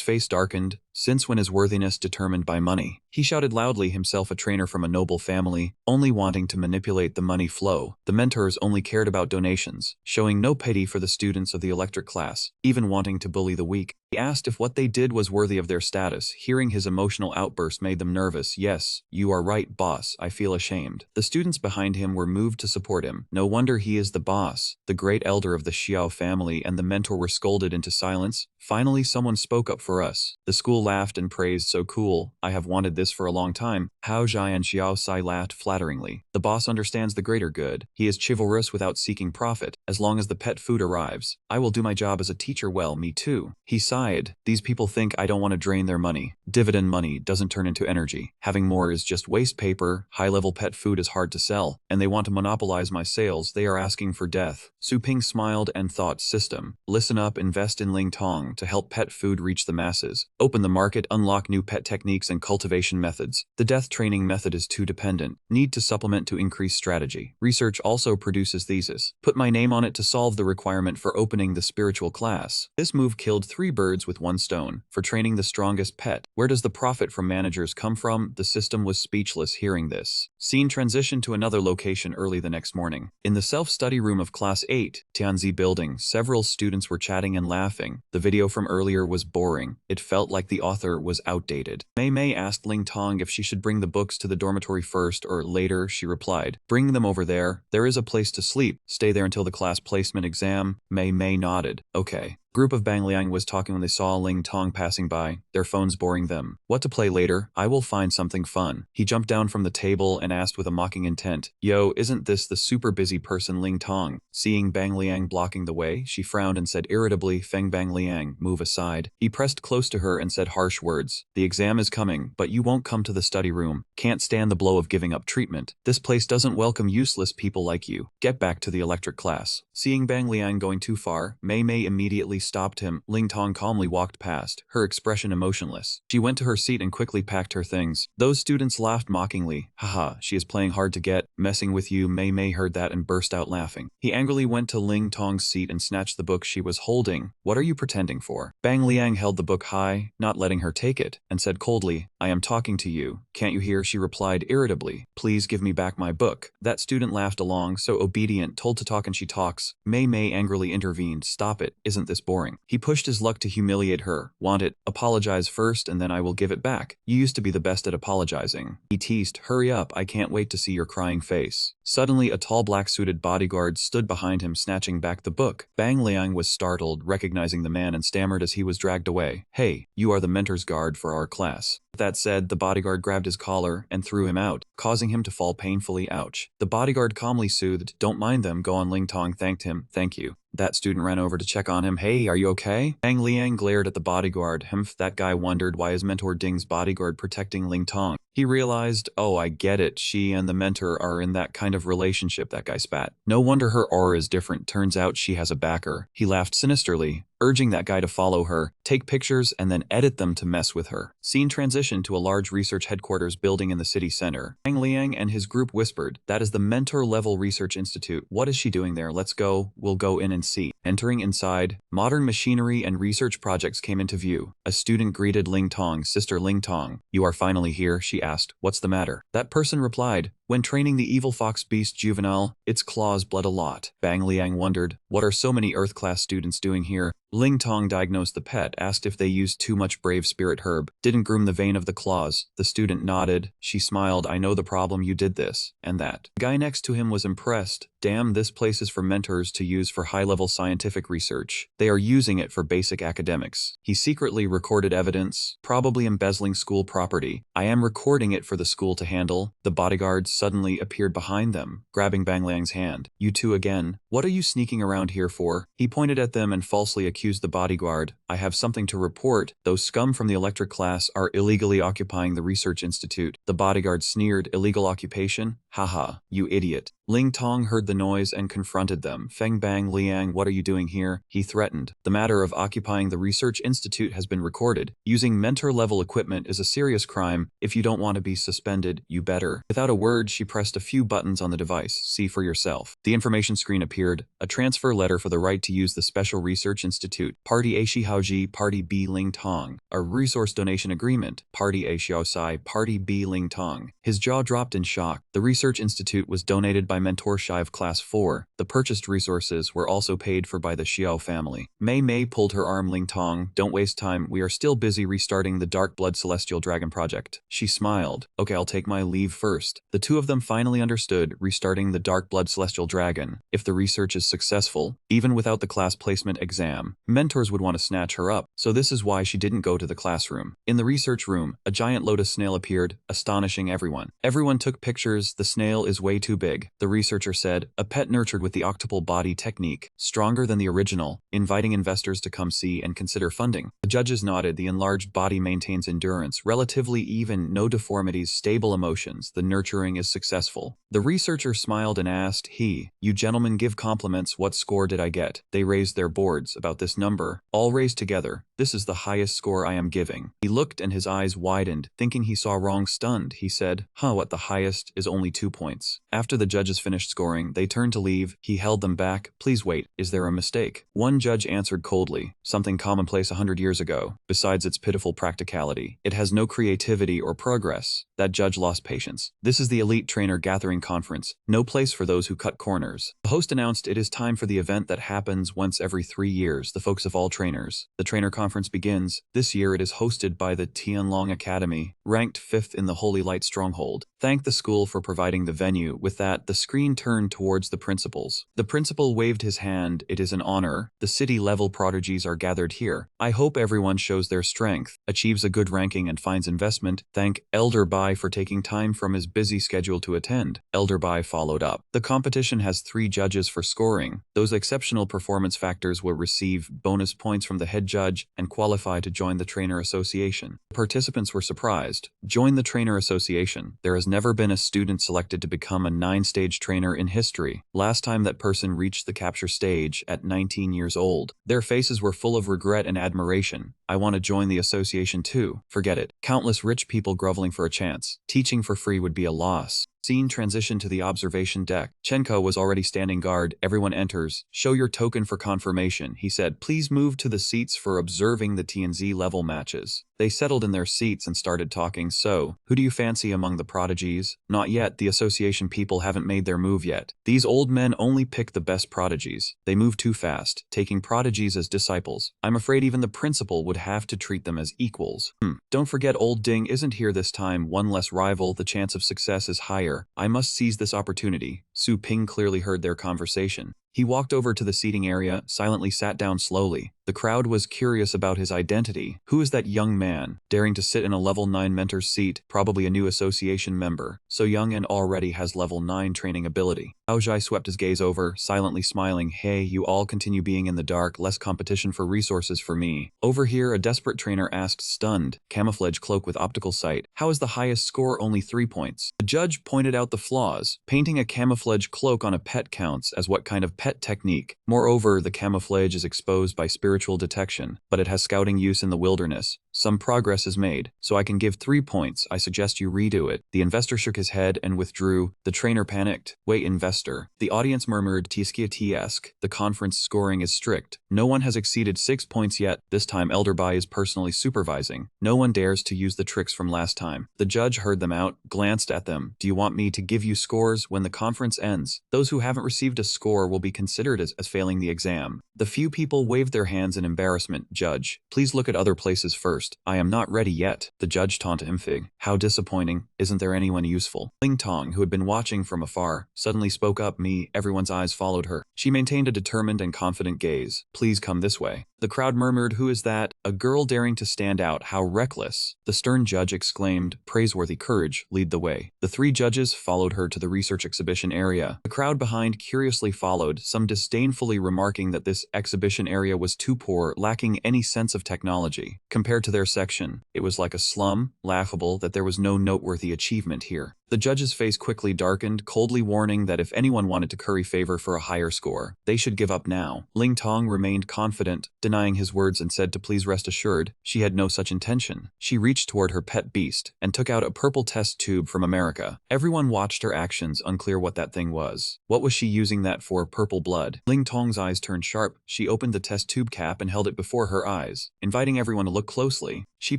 face darkened. Since when is worthiness determined by money? He shouted loudly, himself a trainer from a noble family, only wanting to manipulate the money flow. The mentors only cared about donations, showing no pity for the students of the electric class, even wanting to bully the weak. He asked if what they did was worthy of their status. Hearing his emotional outburst made them nervous. Yes, you are right, boss. I feel ashamed. The students behind him were moved to support him. No wonder he is the boss. The great elder of the Xiao family and the mentor were scolded into silence. Finally, someone spoke up for us. The school laughed and praised, so cool. I have wanted this for a long time. Hao Zhai and Xiao Sai laughed flatteringly. The boss understands the greater good. He is chivalrous without seeking profit. As long as the pet food arrives, I will do my job as a teacher well. Me too. He sighed. These people think I don't want to drain their money. Dividend money doesn't turn into energy. Having more is just waste paper. High-level pet food is hard to sell, and they want to monopolize my sales. They are asking for death. Su Ping smiled and thought, system. Listen up, invest in Ling Tong to help pet food reach the masses. Open the market, unlock new pet techniques and cultivation methods. The death training method is too dependent. Need to supplement to increase strategy. Research also produces thesis. Put my name on it to solve the requirement for opening the spiritual class. This move killed 3 birds with 1 stone. For training the strongest pet. Where does the profit from managers come from? The system was speechless hearing this. Scene transitioned to another location early the next morning. In the self-study room of Class 8, Tianzi building, several students were chatting and laughing. The video from earlier was boring. It felt like the author was outdated. Mei Mei asked Ling Tong if she should bring the books to the dormitory first or later. She replied, bring them over there. There is a place to sleep. Stay there until the class placement exam. Mei Mei nodded. Okay. Group of Bangliang was talking when they saw Ling Tong passing by, their phones boring them. What to play later? I will find something fun. He jumped down from the table and asked with a mocking intent, yo, isn't this the super busy person Ling Tong? Seeing Bangliang blocking the way, she frowned and said irritably, Feng Bangliang, move aside. He pressed close to her and said harsh words. The exam is coming, but you won't come to the study room. Can't stand the blow of giving up treatment. This place doesn't welcome useless people like you. Get back to the electric class. Seeing Bangliang going too far, Mei Mei immediately stopped him. Ling Tong calmly walked past, her expression emotionless. She went to her seat and quickly packed her things. Those students laughed mockingly. Haha, she is playing hard to get, messing with you. Mei Mei heard that and burst out laughing. He angrily went to Ling Tong's seat and snatched the book she was holding. What are you pretending for? Bang Liang held the book high, not letting her take it, and said coldly, I am talking to you. Can't you hear? She replied irritably. Please give me back my book. That student laughed along, so obedient, told to talk and she talks. Mei angrily intervened. Stop it. Isn't this boring? He pushed his luck to humiliate her. Want it? Apologize first and then I will give it back. You used to be the best at apologizing. He teased. Hurry up. I can't wait to see your crying face. Suddenly, a tall black-suited bodyguard stood behind him, snatching back the book. Bang Liang was startled, recognizing the man, and stammered as he was dragged away. Hey, you are the mentor's guard for our class. With that said, the bodyguard grabbed his collar and threw him out, causing him to fall painfully. Ouch. The bodyguard calmly soothed. Don't mind them. Go on. Ling Tong thanked him. Thank you. That student ran over to check on him. Hey, are you okay? Bang Liang glared at the bodyguard. That guy wondered why his mentor Ding's bodyguard protecting Ling Tong. He realized, oh, I get it. She and the mentor are in that kind of relationship. That guy spat. No wonder her aura is different. Turns out she has a backer. He laughed sinisterly, urging that guy to follow her, take pictures, and then edit them to mess with her. Scene transitioned to a large research headquarters building in the city center. Bang Liang and his group whispered, that is the mentor-level research institute. What is she doing there? Let's go. We'll go in and see. Entering inside, modern machinery and research projects came into view. A student greeted Ling Tong. Sister Ling Tong, you are finally here, she asked. What's the matter? That person replied, when training the evil fox beast juvenile, its claws bled a lot. Bang Liang wondered, what are so many Earth-class students doing here? Ling Tong diagnosed the pet, asked if they used too much brave spirit herb, didn't groom the vein of the claws. The student nodded. She smiled. I know the problem, you did this, and that. The guy next to him was impressed. Damn, this place is for mentors to use for high-level scientific research. They are using it for basic academics. He secretly recorded evidence, probably embezzling school property. I am recording it for the school to handle. The bodyguards suddenly appeared behind them, grabbing Bang Liang's hand. You two again? What are you sneaking around here for? He pointed at them and falsely accused the bodyguard. I have something to report. Those scum from the electric class are illegally occupying the research institute. The bodyguard sneered. Illegal occupation? Haha, you idiot. Ling Tong heard the noise and confronted them. Feng Bang Liang, what are you doing here? He threatened. The matter of occupying the research institute has been recorded. Using mentor-level equipment is a serious crime. If you don't want to be suspended, you better. Without a word, she pressed a few buttons on the device. See for yourself. The information screen appeared. A transfer letter for the right to use the Special Research Institute. Party A Shihaoji, Party B Ling Tong. A resource donation agreement. Party A Xiaosai, Party B Ling Tong. His jaw dropped in shock. The research institute was donated by Mentor Shi of Class 4. The purchased resources were also paid for by the Xiao family. Mei pulled her arm. Ling Tong, don't waste time. We are still busy restarting the Dark Blood Celestial Dragon project. She smiled. Okay, I'll take my leave first. The two of them finally understood restarting the Dark Blood Celestial Dragon. If the research is successful, even without the class placement exam, mentors would want to snatch her up, so this is why she didn't go to the classroom. In the research room, a giant lotus snail appeared, astonishing everyone. Everyone took pictures. The snail is way too big. The researcher said, a pet nurtured with the octuple body technique, stronger than the original, inviting investors to come see and consider funding. The judges nodded. The enlarged body maintains endurance, relatively even, no deformities, stable emotions. The nurturing is successful. The researcher smiled and asked, you gentlemen give compliments. What score did I get? They raised their boards. About this number. All raised together. This is the highest score I am giving. He looked and his eyes widened, thinking he saw wrong. Stunned, he said, what, the highest is only 2 points. After the judges finished scoring, they turned to leave. He held them back. Please wait, is there a mistake? One judge answered coldly, something commonplace 100 years ago. Besides its pitiful practicality, it has no creativity or progress. That judge lost patience. This is the Elite Trainer Gathering Conference, no place for those who cut corners. The host announced it is time for the event that happens once every 3 years, the focus of all trainers. The trainer conference begins. This year it is hosted by the Tianlong Academy, ranked 5th in the Holy Light Stronghold. Thank the school for providing the venue. With that, the screen turned towards the principals. The principal waved his hand. It is an honor. The city-level prodigies are gathered here. I hope everyone shows their strength, achieves a good ranking and finds investment. Thank Elder Bai for taking time from his busy schedule to attend. Elder Bai followed up. The competition has 3 judges for scoring. Those exceptional performance factors will receive bonus points from the head judge and qualify to join the Trainer Association. The participants were surprised. Join the Trainer Association. There has never been a student selected to become a 9-stage trainer in history. Last time that person reached the capture stage at 19 years old. Their faces were full of regret and admiration. I want to join the association too. Forget it. Countless rich people groveling for a chance. Teaching for free would be a loss. Scene transition to the observation deck. Chenko was already standing guard. Everyone enters. Show your token for confirmation, he said. Please move to the seats for observing the TNZ level matches. They settled in their seats and started talking. So, who do you fancy among the prodigies? Not yet, the association people haven't made their move yet. These old men only pick the best prodigies. They move too fast, taking prodigies as disciples. I'm afraid even the principal would have to treat them as equals. Don't forget old Ding isn't here this time. One less rival, the chance of success is higher. I must seize this opportunity. Su Ping clearly heard their conversation. He walked over to the seating area, silently sat down slowly. The crowd was curious about his identity. Who is that young man, daring to sit in a level 9 mentor's seat, probably a new association member, so young and already has level 9 training ability? Bao Zhai swept his gaze over, silently smiling. Hey, you all continue being in the dark, less competition for resources for me. Over here, a desperate trainer asked, stunned. Camouflage cloak with optical sight. How is the highest score only 3 points? The judge pointed out the flaws. Painting a camouflage cloak on a pet counts as what kind of pet technique? Moreover, the camouflage is exposed by spiritual detection, but it has scouting use in the wilderness. Some progress is made, so I can give 3 points. I suggest you redo it. The investor shook his head and withdrew. The trainer panicked. Wait, investor. The audience murmured, Tskia-esque. The conference scoring is strict. No one has exceeded 6 points yet. This time Elder Bai is personally supervising. No one dares to use the tricks from last time. The judge heard them out, glanced at them. Do you want me to give you scores when the conference ends? Those who haven't received a score will be considered as failing the exam. The few people waved their hands in embarrassment. Judge, please look at other places first. I am not ready yet. The judge taunted him. Fig. How disappointing. Isn't there anyone useful? Ling Tong, who had been watching from afar, suddenly spoke up. Me. Everyone's eyes followed her. She maintained a determined and confident gaze. Please come this way. The crowd murmured, who is that? A girl daring to stand out. How reckless. The stern judge exclaimed, praiseworthy courage, lead the way. The 3 judges followed her to the research exhibition area. The crowd behind curiously followed, some disdainfully remarking that this exhibition area was too poor, lacking any sense of technology. Compared to their section, it was like a slum, laughable that there was no noteworthy achievement here. The judge's face quickly darkened, coldly warning that if anyone wanted to curry favor for a higher score, they should give up now. Ling Tong remained confident, denying his words, and said to please rest assured, she had no such intention. She reached toward her pet beast and took out a purple test tube from America. Everyone watched her actions, unclear what that thing was. What was she using that for? Purple blood. Ling Tong's eyes turned sharp. She opened the test tube cap and held it before her eyes, inviting everyone to look closely. She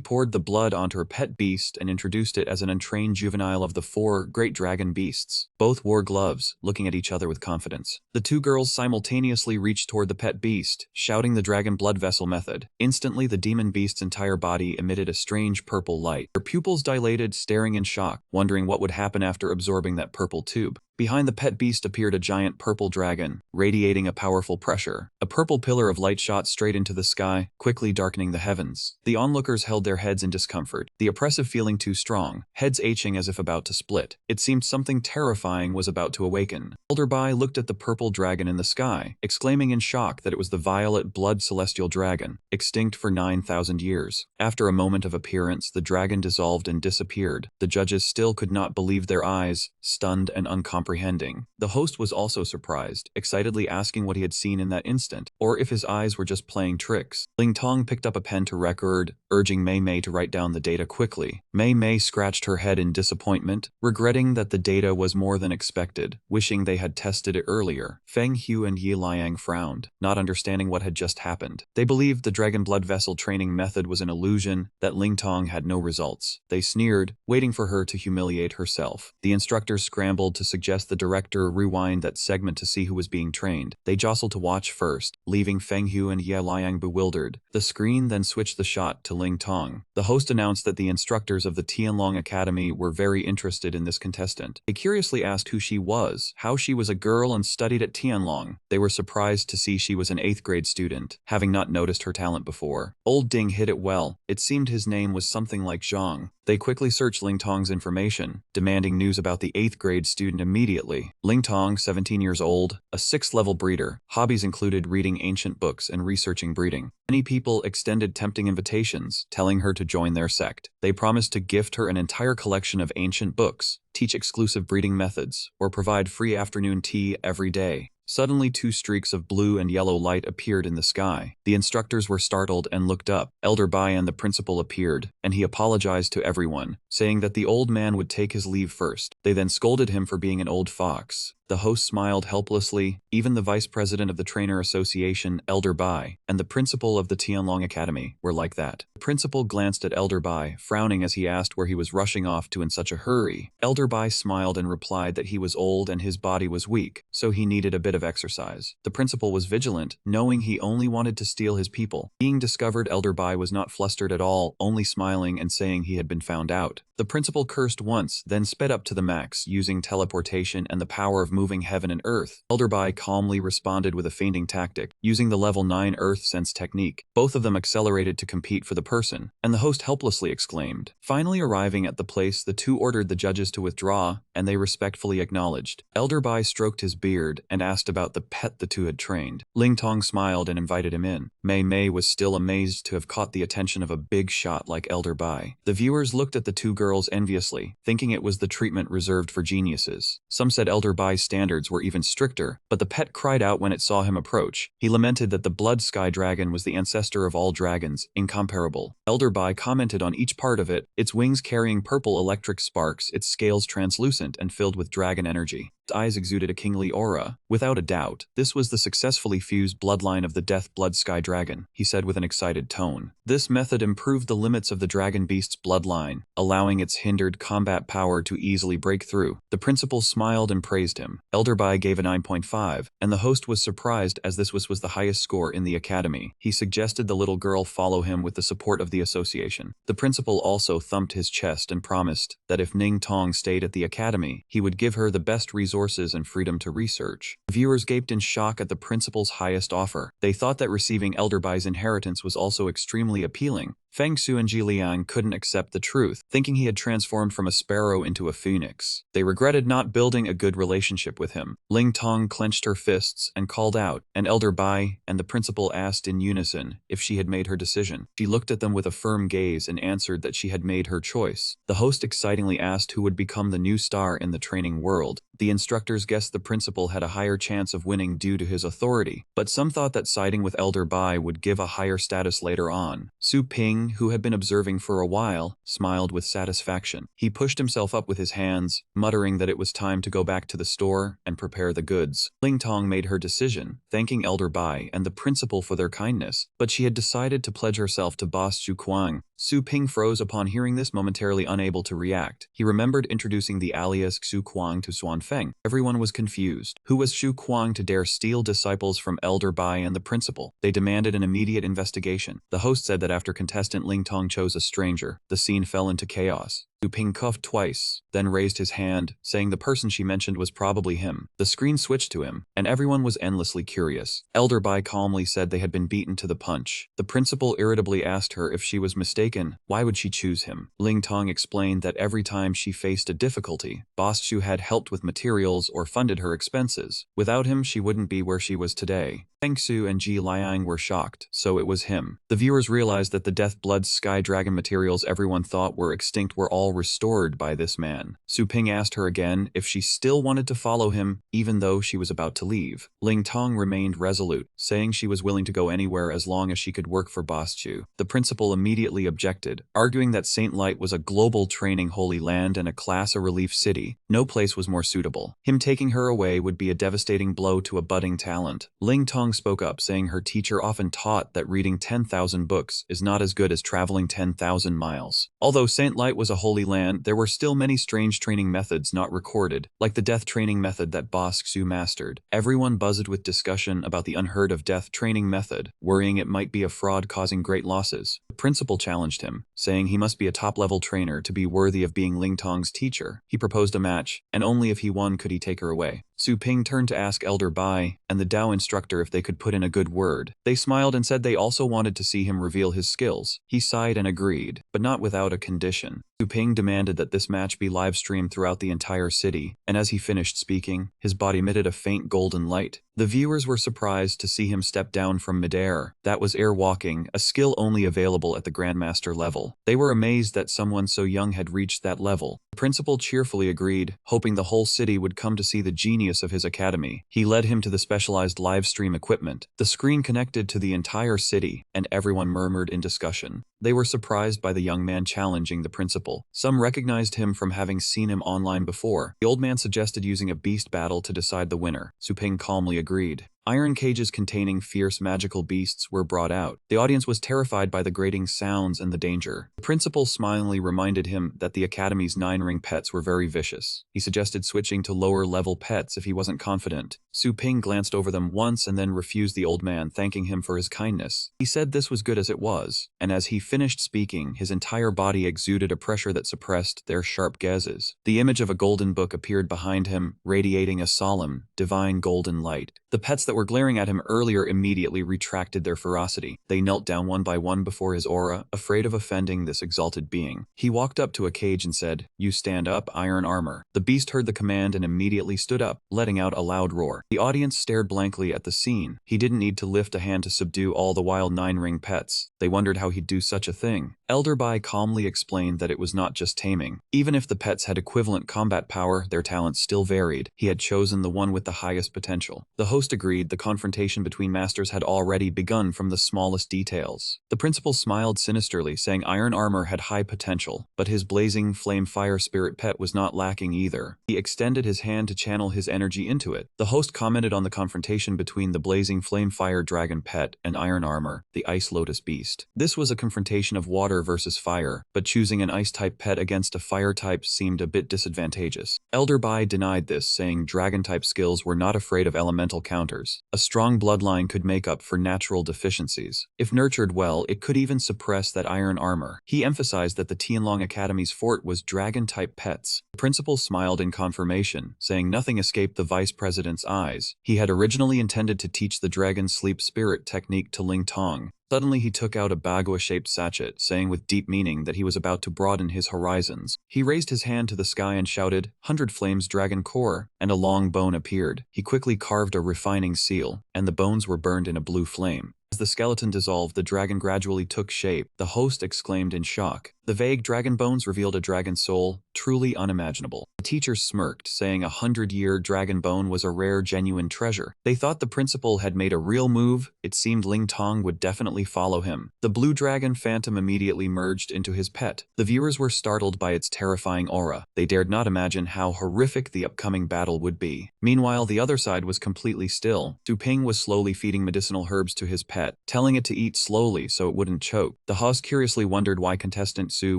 poured the blood onto her pet beast and introduced it as an untrained juvenile of the 4 great dragon beasts. Both wore gloves, looking at each other with confidence. The 2 girls simultaneously reached toward the pet beast, shouting the dragon blood vessel method. Instantly, the demon beast's entire body emitted a strange purple light. Her pupils dilated, staring in shock, wondering what would happen after absorbing that purple tube. Behind the pet beast appeared a giant purple dragon, radiating a powerful pressure. A purple pillar of light shot straight into the sky, quickly darkening the heavens. The onlookers held their heads in discomfort, the oppressive feeling too strong, heads aching as if about to split. It seemed something terrifying was about to awaken. Elder Bai looked at the purple dragon in the sky, exclaiming in shock that it was the violet blood celestial dragon, extinct for 9,000 years. After a moment of appearance, the dragon dissolved and disappeared. The judges still could not believe their eyes, stunned and uncomprehending. The host was also surprised, excitedly asking what he had seen in that instant, or if his eyes were just playing tricks. Ling Tong picked up a pen to record, urging Mei Mei to write down the data quickly. Mei Mei scratched her head in disappointment, regretting that the data was more than expected, wishing they had tested it earlier. Feng Hu and Yi Liang frowned, not understanding what had just happened. They believed the dragon blood vessel training method was an illusion, that Ling Tong had no results. They sneered, waiting for her to humiliate herself. The instructors scrambled to suggest the director rewind that segment to see who was being trained. They jostled to watch first, leaving Feng Hu and Ye Liang bewildered. The screen then switched the shot to Ling Tong. The host announced that the instructors of the Tianlong Academy were very interested in this contestant. They curiously asked who she was, how she was a girl and studied at Tianlong. They were surprised to see she was an 8th grade student, having not noticed her talent before. Old Ding hit it well. It seemed his name was something like Zhang. They quickly searched Ling Tong's information, demanding news about the 8th grade student immediately. Ling Tong, 17 years old, a 6th level breeder. Hobbies included reading ancient books and researching breeding. Many people extended tempting invitations, telling her to join their sect. They promised to gift her an entire collection of ancient books, teach exclusive breeding methods, or provide free afternoon tea every day. Suddenly 2 streaks of blue and yellow light appeared in the sky. The instructors were startled and looked up. Elder Bai and the principal appeared, and he apologized to everyone, saying that the old man would take his leave first. They then scolded him for being an old fox. The host smiled helplessly. Even the vice president of the Trainer Association, Elder Bai, and the principal of the Tianlong Academy were like that. The principal glanced at Elder Bai, frowning as he asked where he was rushing off to in such a hurry. Elder Bai smiled and replied that he was old and his body was weak, so he needed a bit of exercise. The principal was vigilant, knowing he only wanted to steal his people. Being discovered, Elder Bai was not flustered at all, only smiling and saying he had been found out. The principal cursed once, then sped up to the max, using teleportation and the power of moving heaven and earth. Elder Bai calmly responded with a fainting tactic, using the level 9 earth sense technique. Both of them accelerated to compete for the person, and the host helplessly exclaimed. Finally arriving at the place, the two ordered the judges to withdraw, and they respectfully acknowledged. Elder Bai stroked his beard and asked about the pet the two had trained. Ling Tong smiled and invited him in. Mei Mei was still amazed to have caught the attention of a big shot like Elder Bai. The viewers looked at the two girls enviously, thinking it was the treatment reserved for geniuses. Some said Elder Bai's standards were even stricter, but the pet cried out when it saw him approach. He lamented that the blood sky dragon was the ancestor of all dragons, incomparable. Elder Bai commented on each part of it, its wings carrying purple electric sparks, its scales translucent and filled with dragon energy. Its eyes exuded a kingly aura. Without a doubt, this was the successfully fused bloodline of the Death Blood Sky Dragon, he said with an excited tone. This method improved the limits of the dragon beast's bloodline, allowing its hindered combat power to easily break through. The principal smiled and praised him. Elder Bai gave a 9.5, and the host was surprised as this was the highest score in the academy. He suggested the little girl follow him with the support of the association. The principal also thumped his chest and promised that if Ning Tong stayed at the academy, he would give her the best resources and freedom to research. The viewers gaped in shock at the principal's highest offer. They thought that receiving Elder Bai's inheritance was also extremely appealing. Feng Su and Ji Liang couldn't accept the truth, thinking he had transformed from a sparrow into a phoenix. They regretted not building a good relationship with him. Ling Tong clenched her fists and called out, and Elder Bai and the principal asked in unison if she had made her decision. She looked at them with a firm gaze and answered that she had made her choice. The host excitingly asked who would become the new star in the training world. The instructors guessed the principal had a higher chance of winning due to his authority, but some thought that siding with Elder Bai would give a higher status later on. Su Ping, who had been observing for a while, smiled with satisfaction. He pushed himself up with his hands, muttering that it was time to go back to the store and prepare the goods. Ling Tong made her decision, thanking Elder Bai and the principal for their kindness, but she had decided to pledge herself to Boss Xu Kuang. Su Ping froze upon hearing this, momentarily unable to react. He remembered introducing the alias Xu Kuang to Xuan Feng. Everyone was confused. Who was Xu Kuang to dare steal disciples from Elder Bai and the principal? They demanded an immediate investigation. The host said that after contestant Ling Tong chose a stranger, the scene fell into chaos. Su Ping coughed twice, then raised his hand, saying the person she mentioned was probably him. The screen switched to him, and everyone was endlessly curious. Elder Bai calmly said they had been beaten to the punch. The principal irritably asked her if she was mistaken. Why would she choose him? Ling Tong explained that every time she faced a difficulty, Boss Chu had helped with materials or funded her expenses. Without him, she wouldn't be where she was today. Feng Su and Ji Liang were shocked, so it was him. The viewers realized that the Death Blood Sky Dragon materials everyone thought were extinct were all restored by this man. Su Ping asked her again if she still wanted to follow him, even though she was about to leave. Ling Tong remained resolute, saying she was willing to go anywhere as long as she could work for Boss Chu. The principal immediately objected, arguing that Saint Light was a global training holy land and a class a relief city. No place was more suitable. Him taking her away would be a devastating blow to a budding talent. Ling Tong spoke up, saying her teacher often taught that reading 10,000 books is not as good as traveling 10,000 miles. Although Saint Light was a holy land, there were still many strange training methods not recorded, like the death training method that Boss Xu mastered. Everyone buzzed with discussion about the unheard of death training method, worrying it might be a fraud causing great losses. The principal challenged him, saying he must be a top-level trainer to be worthy of being Ling Tong's teacher. He proposed a match, and only if he won could he take her away. Su Ping turned to ask Elder Bai and the Dao instructor if they could put in a good word. They smiled and said they also wanted to see him reveal his skills. He sighed and agreed, but not without a condition. Su Ping demanded that this match be live-streamed throughout the entire city, and as he finished speaking, his body emitted a faint golden light. The viewers were surprised to see him step down from midair. That was air walking, a skill only available at the Grandmaster level. They were amazed that someone so young had reached that level. The principal cheerfully agreed, hoping the whole city would come to see the genius of his academy. He led him to the specialized live stream equipment. The screen connected to the entire city, and everyone murmured in discussion. They were surprised by the young man challenging the principal. Some recognized him from having seen him online before. The old man suggested using a beast battle to decide the winner. Su Ping calmly agreed. Iron cages containing fierce magical beasts were brought out. The audience was terrified by the grating sounds and the danger. The principal smilingly reminded him that the Academy's 9-ring pets were very vicious. He suggested switching to lower-level pets if he wasn't confident. Su Ping glanced over them once and then refused the old man, thanking him for his kindness. He said this was good as it was, and as he finished speaking, his entire body exuded a pressure that suppressed their sharp gazes. The image of a golden book appeared behind him, radiating a solemn, divine golden light. The pets that were glaring at him earlier immediately retracted their ferocity. They knelt down one by one before his aura, afraid of offending this exalted being. He walked up to a cage and said, "You stand up, iron armor." The beast heard the command and immediately stood up, letting out a loud roar. The audience stared blankly at the scene. He didn't need to lift a hand to subdue all the wild 9-ring pets. They wondered how he'd do such a thing. Elder Bai calmly explained that it was not just taming. Even if the pets had equivalent combat power, their talents still varied. He had chosen the one with the highest potential. The host agreed the confrontation between masters had already begun from the smallest details. The principal smiled sinisterly, saying iron armor had high potential, but his blazing flame fire spirit pet was not lacking either. He extended his hand to channel his energy into it. The host commented on the confrontation between the blazing flame fire dragon pet and iron armor, the ice lotus beast. This was a confrontation of water versus fire, but choosing an ice-type pet against a fire-type seemed a bit disadvantageous. Elder Bai denied this, saying dragon-type skills were not afraid of elemental counters. A strong bloodline could make up for natural deficiencies. If nurtured well, it could even suppress that iron armor. He emphasized that the Tianlong Academy's fort was dragon-type pets. The principal smiled in confirmation, saying nothing escaped the vice president's eyes. He had originally intended to teach the dragon sleep spirit technique to Ling Tong. Suddenly he took out a bagua-shaped sachet, saying with deep meaning that he was about to broaden his horizons. He raised his hand to the sky and shouted, "100 flames dragon core," and a long bone appeared. He quickly carved a refining seal, and the bones were burned in a blue flame. As the skeleton dissolved, the dragon gradually took shape. The host exclaimed in shock. The vague dragon bones revealed a dragon soul, truly unimaginable. The teachers smirked, saying 100-year dragon bone was a rare, genuine treasure. They thought the principal had made a real move. It seemed Ling Tong would definitely follow him. The blue dragon phantom immediately merged into his pet. The viewers were startled by its terrifying aura. They dared not imagine how horrific the upcoming battle would be. Meanwhile, the other side was completely still. Su Ping was slowly feeding medicinal herbs to his pet, telling it to eat slowly so it wouldn't choke. The host curiously wondered why contestant Su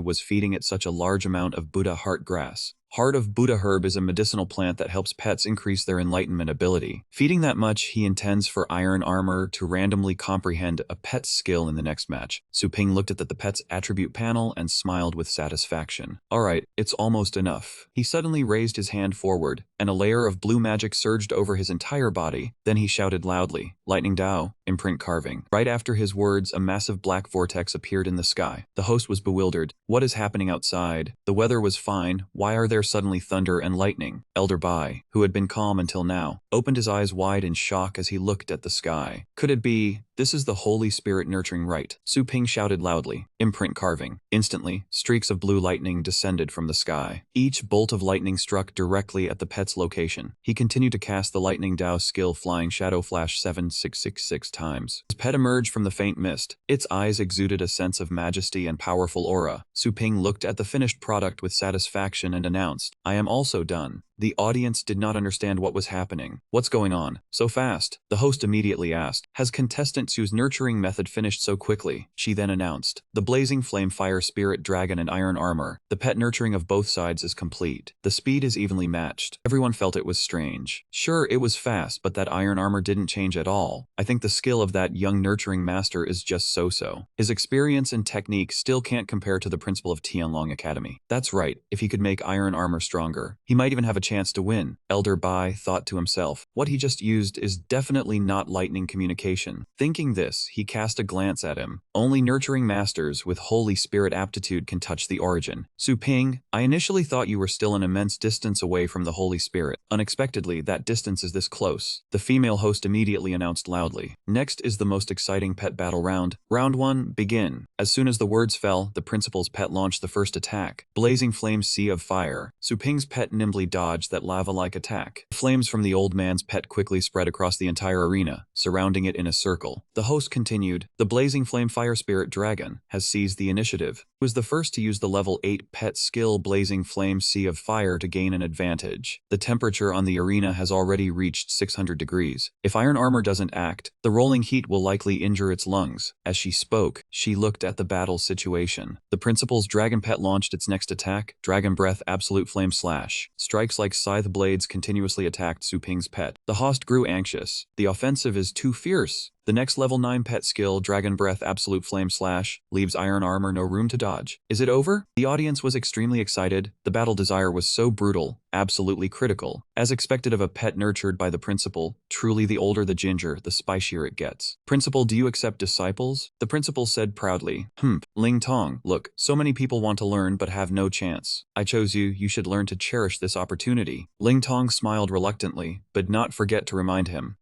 was feeding it such a large amount of Buddha heart grass. Heart of Buddha herb is a medicinal plant that helps pets increase their enlightenment ability. Feeding that much, he intends for iron armor to randomly comprehend a pet's skill in the next match. Su Ping looked at the pet's attribute panel and smiled with satisfaction. Alright, it's almost enough. He suddenly raised his hand forward, and a layer of blue magic surged over his entire body. Then he shouted loudly, "Lightning Dao, imprint carving." Right after his words, a massive black vortex appeared in the sky. The host was bewildered. What is happening outside? The weather was fine. Why are there suddenly thunder and lightning? Elder Bai, who had been calm until now, opened his eyes wide in shock as he looked at the sky. Could it be? This is the Holy Spirit nurturing rite. Su Ping shouted loudly, "Imprint carving." Instantly, streaks of blue lightning descended from the sky. Each bolt of lightning struck directly at the pet's location. He continued to cast the Lightning Dao skill, Flying Shadow Flash 7666 times. His pet emerged from the faint mist. Its eyes exuded a sense of majesty and powerful aura. Su Ping looked at the finished product with satisfaction and announced, "I am also done." The audience did not understand what was happening. What's going on? So fast? The host immediately asked, "Has contestant Su's nurturing method finished so quickly?" She then announced, "The blazing flame fire spirit dragon and iron armor. The pet nurturing of both sides is complete. The speed is evenly matched." Everyone felt it was strange. Sure, it was fast, but that iron armor didn't change at all. I think the skill of that young nurturing master is just so-so. His experience and technique still can't compare to the principal of Tianlong Academy. That's right, if he could make iron armor stronger, he might even have a chance chance to win. Elder Bai thought to himself, what he just used is definitely not lightning communication. Thinking this, he cast a glance at him. Only nurturing masters with Holy Spirit aptitude can touch the origin. Su Ping, I initially thought you were still an immense distance away from the Holy Spirit. Unexpectedly, that distance is this close. The female host immediately announced loudly. Next is the most exciting pet battle round. Round 1, begin. As soon as the words fell, the principal's pet launched the first attack. Blazing Flames Sea of Fire. Su Ping's pet nimbly dodged that lava-like attack. Flames from the old man's pet quickly spread across the entire arena, surrounding it in a circle. The host continued, the Blazing Flame Fire Spirit Dragon has seized the initiative. He was the first to use the level 8 pet skill Blazing Flame Sea of Fire to gain an advantage. The temperature on the arena has already reached 600 degrees. If iron armor doesn't act, the rolling heat will likely injure its lungs. As she spoke, she looked at the battle situation. The principal's dragon pet launched its next attack, Dragon Breath Absolute Flame Slash. Strikes like scythe blades continuously attacked Su Ping's pet. The host grew anxious. The offensive is too fierce. The next level 9 pet skill, Dragon Breath Absolute Flame Slash, leaves iron armor no room to dodge. Is it over? The audience was extremely excited. The battle desire was so brutal, absolutely critical. As expected of a pet nurtured by the principal, truly the older the ginger, the spicier it gets. Principal, do you accept disciples? The principal said proudly. Ling Tong, look, so many people want to learn but have no chance. I chose you, you should learn to cherish this opportunity. Ling Tong smiled reluctantly, but not forget to remind him.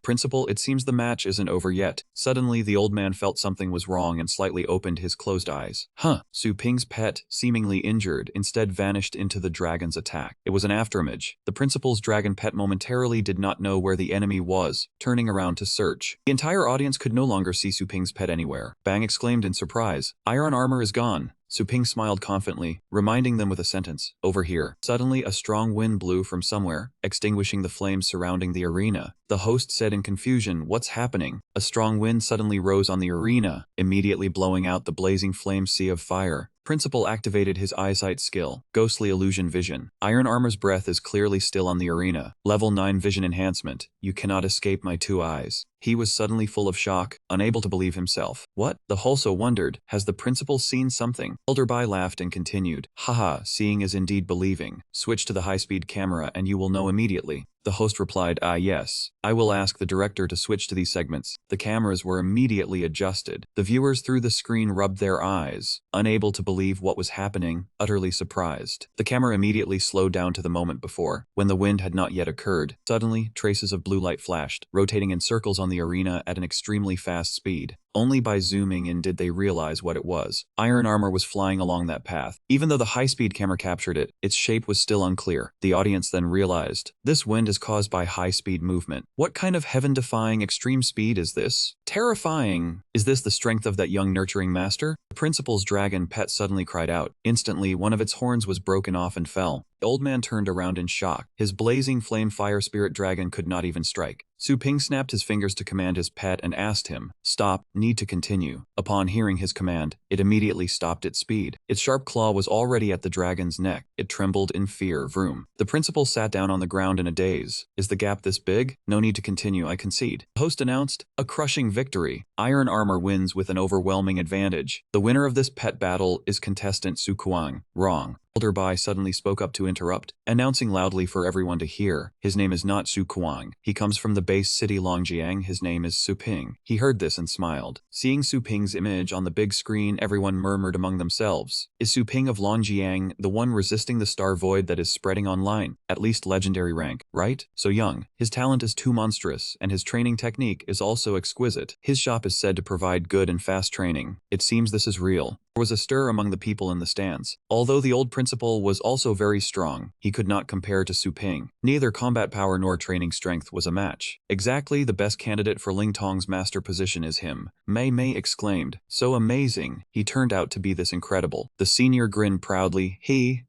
Principal, it seems the match isn't over yet. Suddenly, the old man felt something was wrong and slightly opened his closed eyes. Su Ping's pet, seemingly injured, instead vanished into the dragon's attack. It was an afterimage. The principal's dragon pet momentarily did not know where the enemy was, turning around to search. The entire audience could no longer see Su Ping's pet anywhere. Bang exclaimed in surprise. Iron armor is gone. Su Ping smiled confidently, reminding them with a sentence, over here. Suddenly, a strong wind blew from somewhere, extinguishing the flames surrounding the arena. The host said in confusion, what's happening? A strong wind suddenly rose on the arena, immediately blowing out the blazing flame sea of fire. Principal activated his eyesight skill, Ghostly Illusion Vision. Iron Armor's breath is clearly still on the arena. Level 9 Vision Enhancement. You cannot escape my 2 eyes. He was suddenly full of shock, unable to believe himself. What? The Hulso wondered, has the principal seen something? Elder Bai laughed and continued, haha, seeing is indeed believing. Switch to the high-speed camera and you will know immediately. The host replied, yes. I will ask the director to switch to these segments. The cameras were immediately adjusted. The viewers through the screen rubbed their eyes, unable to believe what was happening, utterly surprised. The camera immediately slowed down to the moment before, when the wind had not yet occurred. Suddenly, traces of blue light flashed, rotating in circles on the arena at an extremely fast speed. Only by zooming in did they realize what it was. Iron armor was flying along that path. Even though the high-speed camera captured it, its shape was still unclear. The audience then realized, this wind is caused by high-speed movement. What kind of heaven-defying extreme speed is this? Terrifying! Is this the strength of that young nurturing master? The principal's dragon pet suddenly cried out. Instantly, one of its horns was broken off and fell. The old man turned around in shock. His blazing flame fire spirit dragon could not even strike. Su Ping snapped his fingers to command his pet and asked him, stop, need to continue. Upon hearing his command, it immediately stopped its speed. Its sharp claw was already at the dragon's neck. It trembled in fear. Vroom. The principal sat down on the ground in a daze. Is the gap this big? No need to continue, I concede. The host announced, a crushing victory. Iron armor wins with an overwhelming advantage. The winner of this pet battle is contestant Su Kuang. Wrong. Elder Bai suddenly spoke up to interrupt, announcing loudly for everyone to hear. His name is not Su Kuang. He comes from the base city Longjiang. His name is Su Ping. He heard this and smiled. Seeing Su Ping's image on the big screen, everyone murmured among themselves. Is Su Ping of Longjiang the one resisting the star void that is spreading online? At least legendary rank, right? So young. His talent is too monstrous, and his training technique is also exquisite. His shop is said to provide good and fast training. It seems this is real. There was a stir among the people in the stands. Although the old principal was also very strong, he could not compare to Su Ping. Neither combat power nor training strength was a match. Exactly the best candidate for Ling Tong's master position is him. Mei Mei exclaimed, so amazing. He turned out to be this incredible. The senior grinned proudly.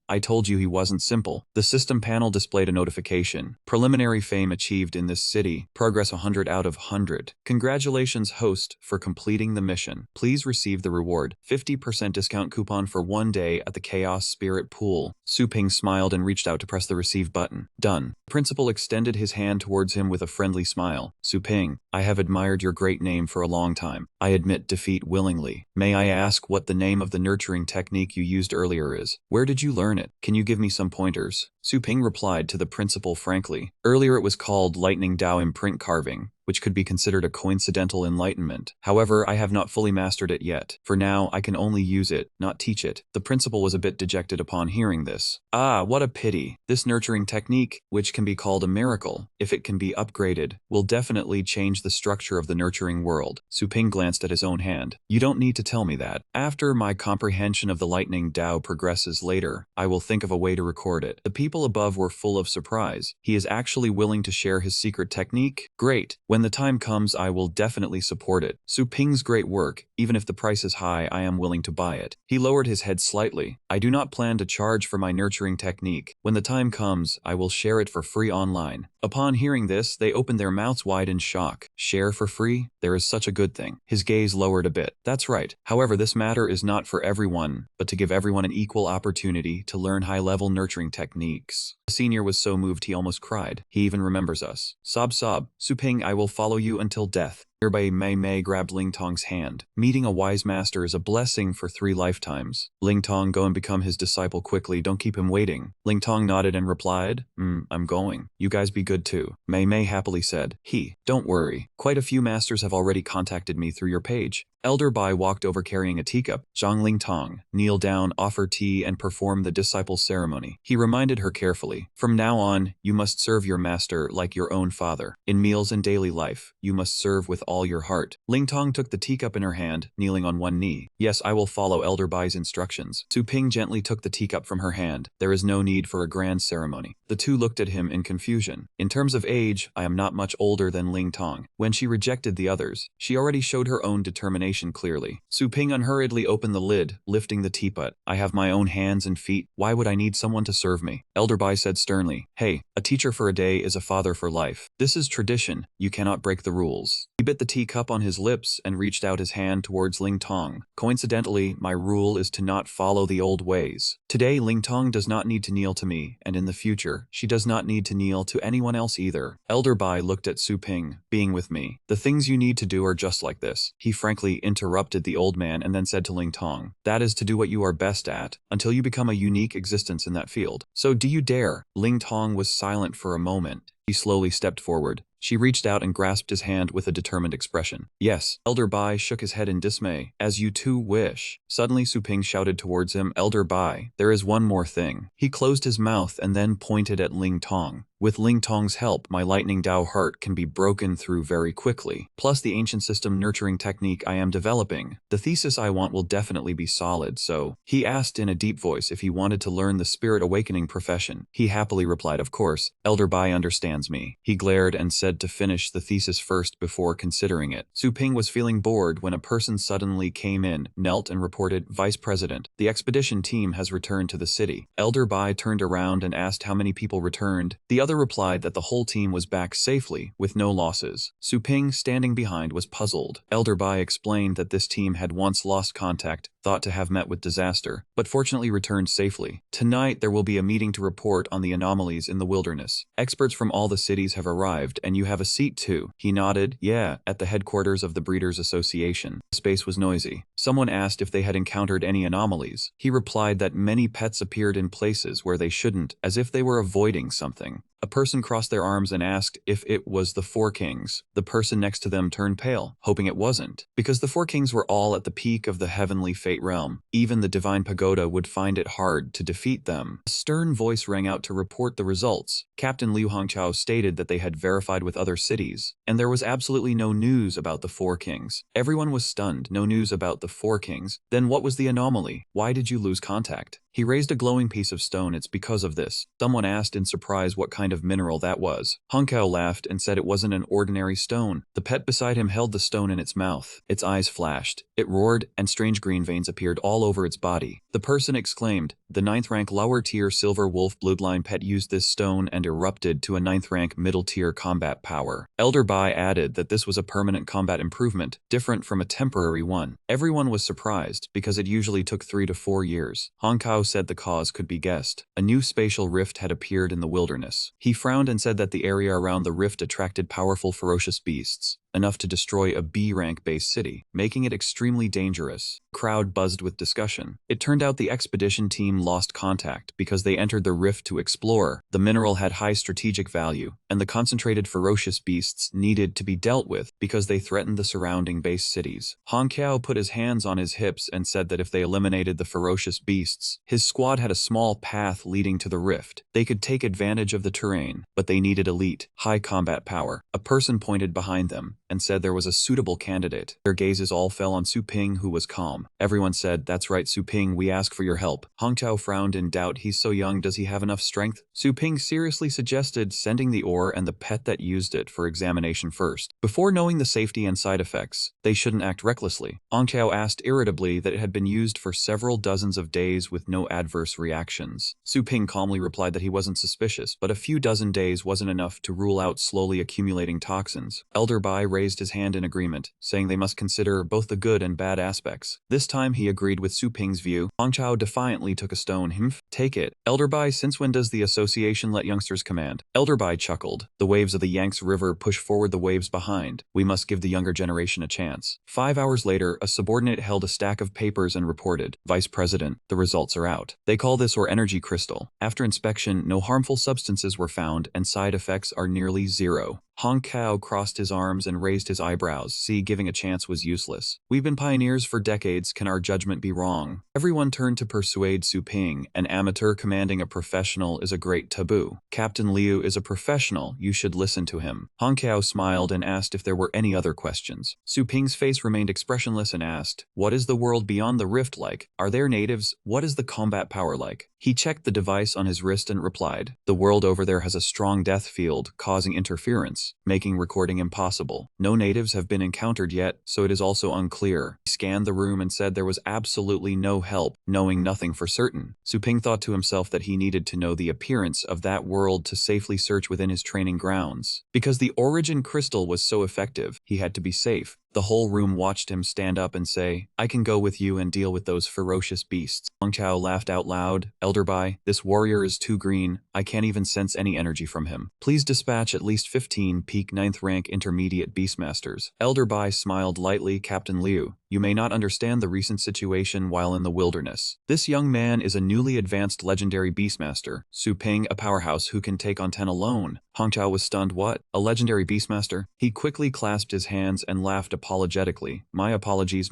I told you he wasn't simple. The system panel displayed a notification. Preliminary fame achieved in this city. Progress 100 out of 100. Congratulations, host, for completing the mission. Please receive the reward. 50% discount coupon for 1 day at the Chaos Spirit Pool. Su Ping smiled and reached out to press the receive button. Done. The principal extended his hand towards him with a friendly smile. Su Ping, I have admired your great name for a long time. I admit defeat willingly. May I ask what the name of the nurturing technique you used earlier is? Where did you learn it? Can you give me some pointers? Su Ping replied to the principal frankly. Earlier it was called Lightning Dao Imprint Carving, which could be considered a coincidental enlightenment. However, I have not fully mastered it yet. For now, I can only use it, not teach it. The principal was a bit dejected upon hearing this. Ah, what a pity. This nurturing technique, which can be called a miracle, if it can be upgraded, will definitely change the structure of the nurturing world. Su Ping glanced at his own hand. You don't need to tell me that. After my comprehension of the lightning Dao progresses later, I will think of a way to record it. The people above were full of surprise. He is actually willing to share his secret technique? Great. When the time comes, I will definitely support it. Su Ping's great work, even if the price is high, I am willing to buy it. He lowered his head slightly. I do not plan to charge for my nurturing technique. When the time comes, I will share it for free online. Upon hearing this, they opened their mouths wide in shock. Share for free? There is such a good thing. His gaze lowered a bit. That's right. However, this matter is not for everyone, but to give everyone an equal opportunity to learn high-level nurturing techniques. The senior was so moved he almost cried. He even remembers us. Sob sob. Su Ping, I will follow you until death. Nearby Mei Mei grabbed Ling Tong's hand. Meeting a wise master is a blessing for 3 lifetimes. Ling Tong, go and become his disciple quickly, don't keep him waiting. Ling Tong nodded and replied, I'm going. You guys be good too. Mei Mei happily said, don't worry. Quite a few masters have already contacted me through your page. Elder Bai walked over carrying a teacup. Zhang Ling Tong, kneel down, offer tea, and perform the disciple ceremony. He reminded her carefully, from now on, you must serve your master like your own father. In meals and daily life, you must serve with all your heart. Ling Tong took the teacup in her hand, kneeling on one knee. Yes, I will follow Elder Bai's instructions. Su Ping gently took the teacup from her hand. There is no need for a grand ceremony. The two looked at him in confusion. In terms of age, I am not much older than Ling Tong. When she rejected the others, she already showed her own determination clearly. Su Ping unhurriedly opened the lid, lifting the teapot. I have my own hands and feet. Why would I need someone to serve me? Elder Bai said sternly, hey, a teacher for a day is a father for life. This is tradition. You cannot break the rules. He bit the teacup on his lips and reached out his hand towards Ling Tong. Coincidentally, my rule is to not follow the old ways. Today, Ling Tong does not need to kneel to me, and in the future, she does not need to kneel to anyone else either. Elder Bai looked at Su Ping, being with me. The things you need to do are just like this. He frankly interrupted the old man and then said to Ling Tong, that is to do what you are best at, until you become a unique existence in that field. So do you dare? Ling Tong was silent for a moment. He slowly stepped forward. She reached out and grasped his hand with a determined expression. Yes. Elder Bai shook his head in dismay. As you too wish. Suddenly Su Ping shouted towards him, Elder Bai, there is one more thing. He closed his mouth and then pointed at Ling Tong. With Ling Tong's help, my lightning Dao heart can be broken through very quickly. Plus the ancient system nurturing technique I am developing. The thesis I want will definitely be solid, so... He asked in a deep voice if he wanted to learn the spirit awakening profession. He happily replied, of course. Elder Bai understands me. He glared and said to finish the thesis first before considering it. Su Ping was feeling bored when a person suddenly came in, knelt and reported, Vice President, the expedition team has returned to the city. Elder Bai turned around and asked how many people returned. The other replied that the whole team was back safely, with no losses. Su Ping, standing behind, was puzzled. Elder Bai explained that this team had once lost contact, thought to have met with disaster, but fortunately returned safely. Tonight there will be a meeting to report on the anomalies in the wilderness. Experts from all the cities have arrived, and you have a seat too. He nodded, yeah, at the headquarters of the Breeders' Association. The space was noisy. Someone asked if they had encountered any anomalies. He replied that many pets appeared in places where they shouldn't, as if they were avoiding something. A person crossed their arms and asked if it was the Four Kings. The person next to them turned pale, hoping it wasn't, because the Four Kings were all at the peak of the heavenly fate realm. Even the Divine Pagoda would find it hard to defeat them. A stern voice rang out to report the results. Captain Liu Hongqiao stated that they had verified with other cities, and there was absolutely no news about the Four Kings. Everyone was stunned. No news about the Four Kings. Then what was the anomaly? Why did you lose contact? He raised a glowing piece of stone. It's because of this. Someone asked in surprise what kind of mineral that was. Hongqiao laughed and said it wasn't an ordinary stone. The pet beside him held the stone in its mouth. Its eyes flashed. It roared, and strange green veins appeared all over its body. The person exclaimed, the 9th rank lower tier silver wolf bloodline pet used this stone and erupted to a 9th rank middle tier combat power. Elder Bai added that this was a permanent combat improvement, different from a temporary one. Everyone was surprised, because it usually took 3 to 4 years. Hongqiao said the cause could be guessed. A new spatial rift had appeared in the wilderness. He frowned and said that the area around the rift attracted powerful ferocious beasts. enough to destroy a B-rank base city, making it extremely dangerous. The crowd buzzed with discussion. It turned out the expedition team lost contact because they entered the rift to explore. The mineral had high strategic value, and the concentrated ferocious beasts needed to be dealt with because they threatened the surrounding base cities. Hong Kiao put his hands on his hips and said that if they eliminated the ferocious beasts, his squad had a small path leading to the rift. They could take advantage of the terrain, but they needed elite, high combat power. A person pointed behind them and said there was a suitable candidate. Their gazes all fell on Su Ping, who was calm. Everyone said, "That's right, Su Ping, we ask for your help." Hong Kiao frowned in doubt. He's so young, does he have enough strength? Su Ping seriously suggested sending the ore and the pet that used it for examination first. Before knowing the safety and side effects, they shouldn't act recklessly. Hong Kiao asked irritably that it had been used for several dozens of days with no adverse reactions. Su Ping calmly replied that he wasn't suspicious, but a few dozen days wasn't enough to rule out slowly accumulating toxins. Elder Bai raised his hand in agreement, saying they must consider both the good and bad aspects. This time he agreed with Su Ping's view. Hong Kiao defiantly took a stone. Take it. Elder Bai, since when does the association let youngsters command? Elder Bai chuckled. The waves of the Yangtze River push forward the waves behind. We must give the younger generation a chance. 5 hours later, a subordinate held a stack of papers and reported, "Vice President, the results are out. They call this ore energy crystal. After inspection, no harmful substances were found and side effects are nearly zero." Hong Kiao crossed his arms and raised his eyebrows. See, giving a chance was useless. We've been pioneers for decades. Can our judgment be wrong? Everyone turned to persuade Su Ping. An amateur commanding a professional is a great taboo. Captain Liu is a professional. You should listen to him. Hong Kiao smiled and asked if there were any other questions. Su Ping's face remained expressionless and asked, "What is the world beyond the rift like? Are there natives? What is the combat power like?" He checked the device on his wrist and replied, "The world over there has a strong death field, causing interference, making recording impossible. No natives have been encountered yet, so it is also unclear." He scanned the room and said there was absolutely no help, knowing nothing for certain. Su Ping thought to himself that he needed to know the appearance of that world to safely search within his training grounds. Because the origin crystal was so effective, he had to be safe. The whole room watched him stand up and say, "I can go with you and deal with those ferocious beasts." Hong Kiao laughed out loud. "Elder Bai, this warrior is too green. I can't even sense any energy from him. Please dispatch at least 15 peak 9th rank intermediate beastmasters." Elder Bai smiled lightly. "Captain Liu, you may not understand the recent situation while in the wilderness. This young man is a newly advanced legendary beastmaster. Su Ping, a powerhouse who can take on 10 alone." Hong Kiao was stunned. "What? A legendary beastmaster?" He quickly clasped his hands and laughed apologetically. My apologies,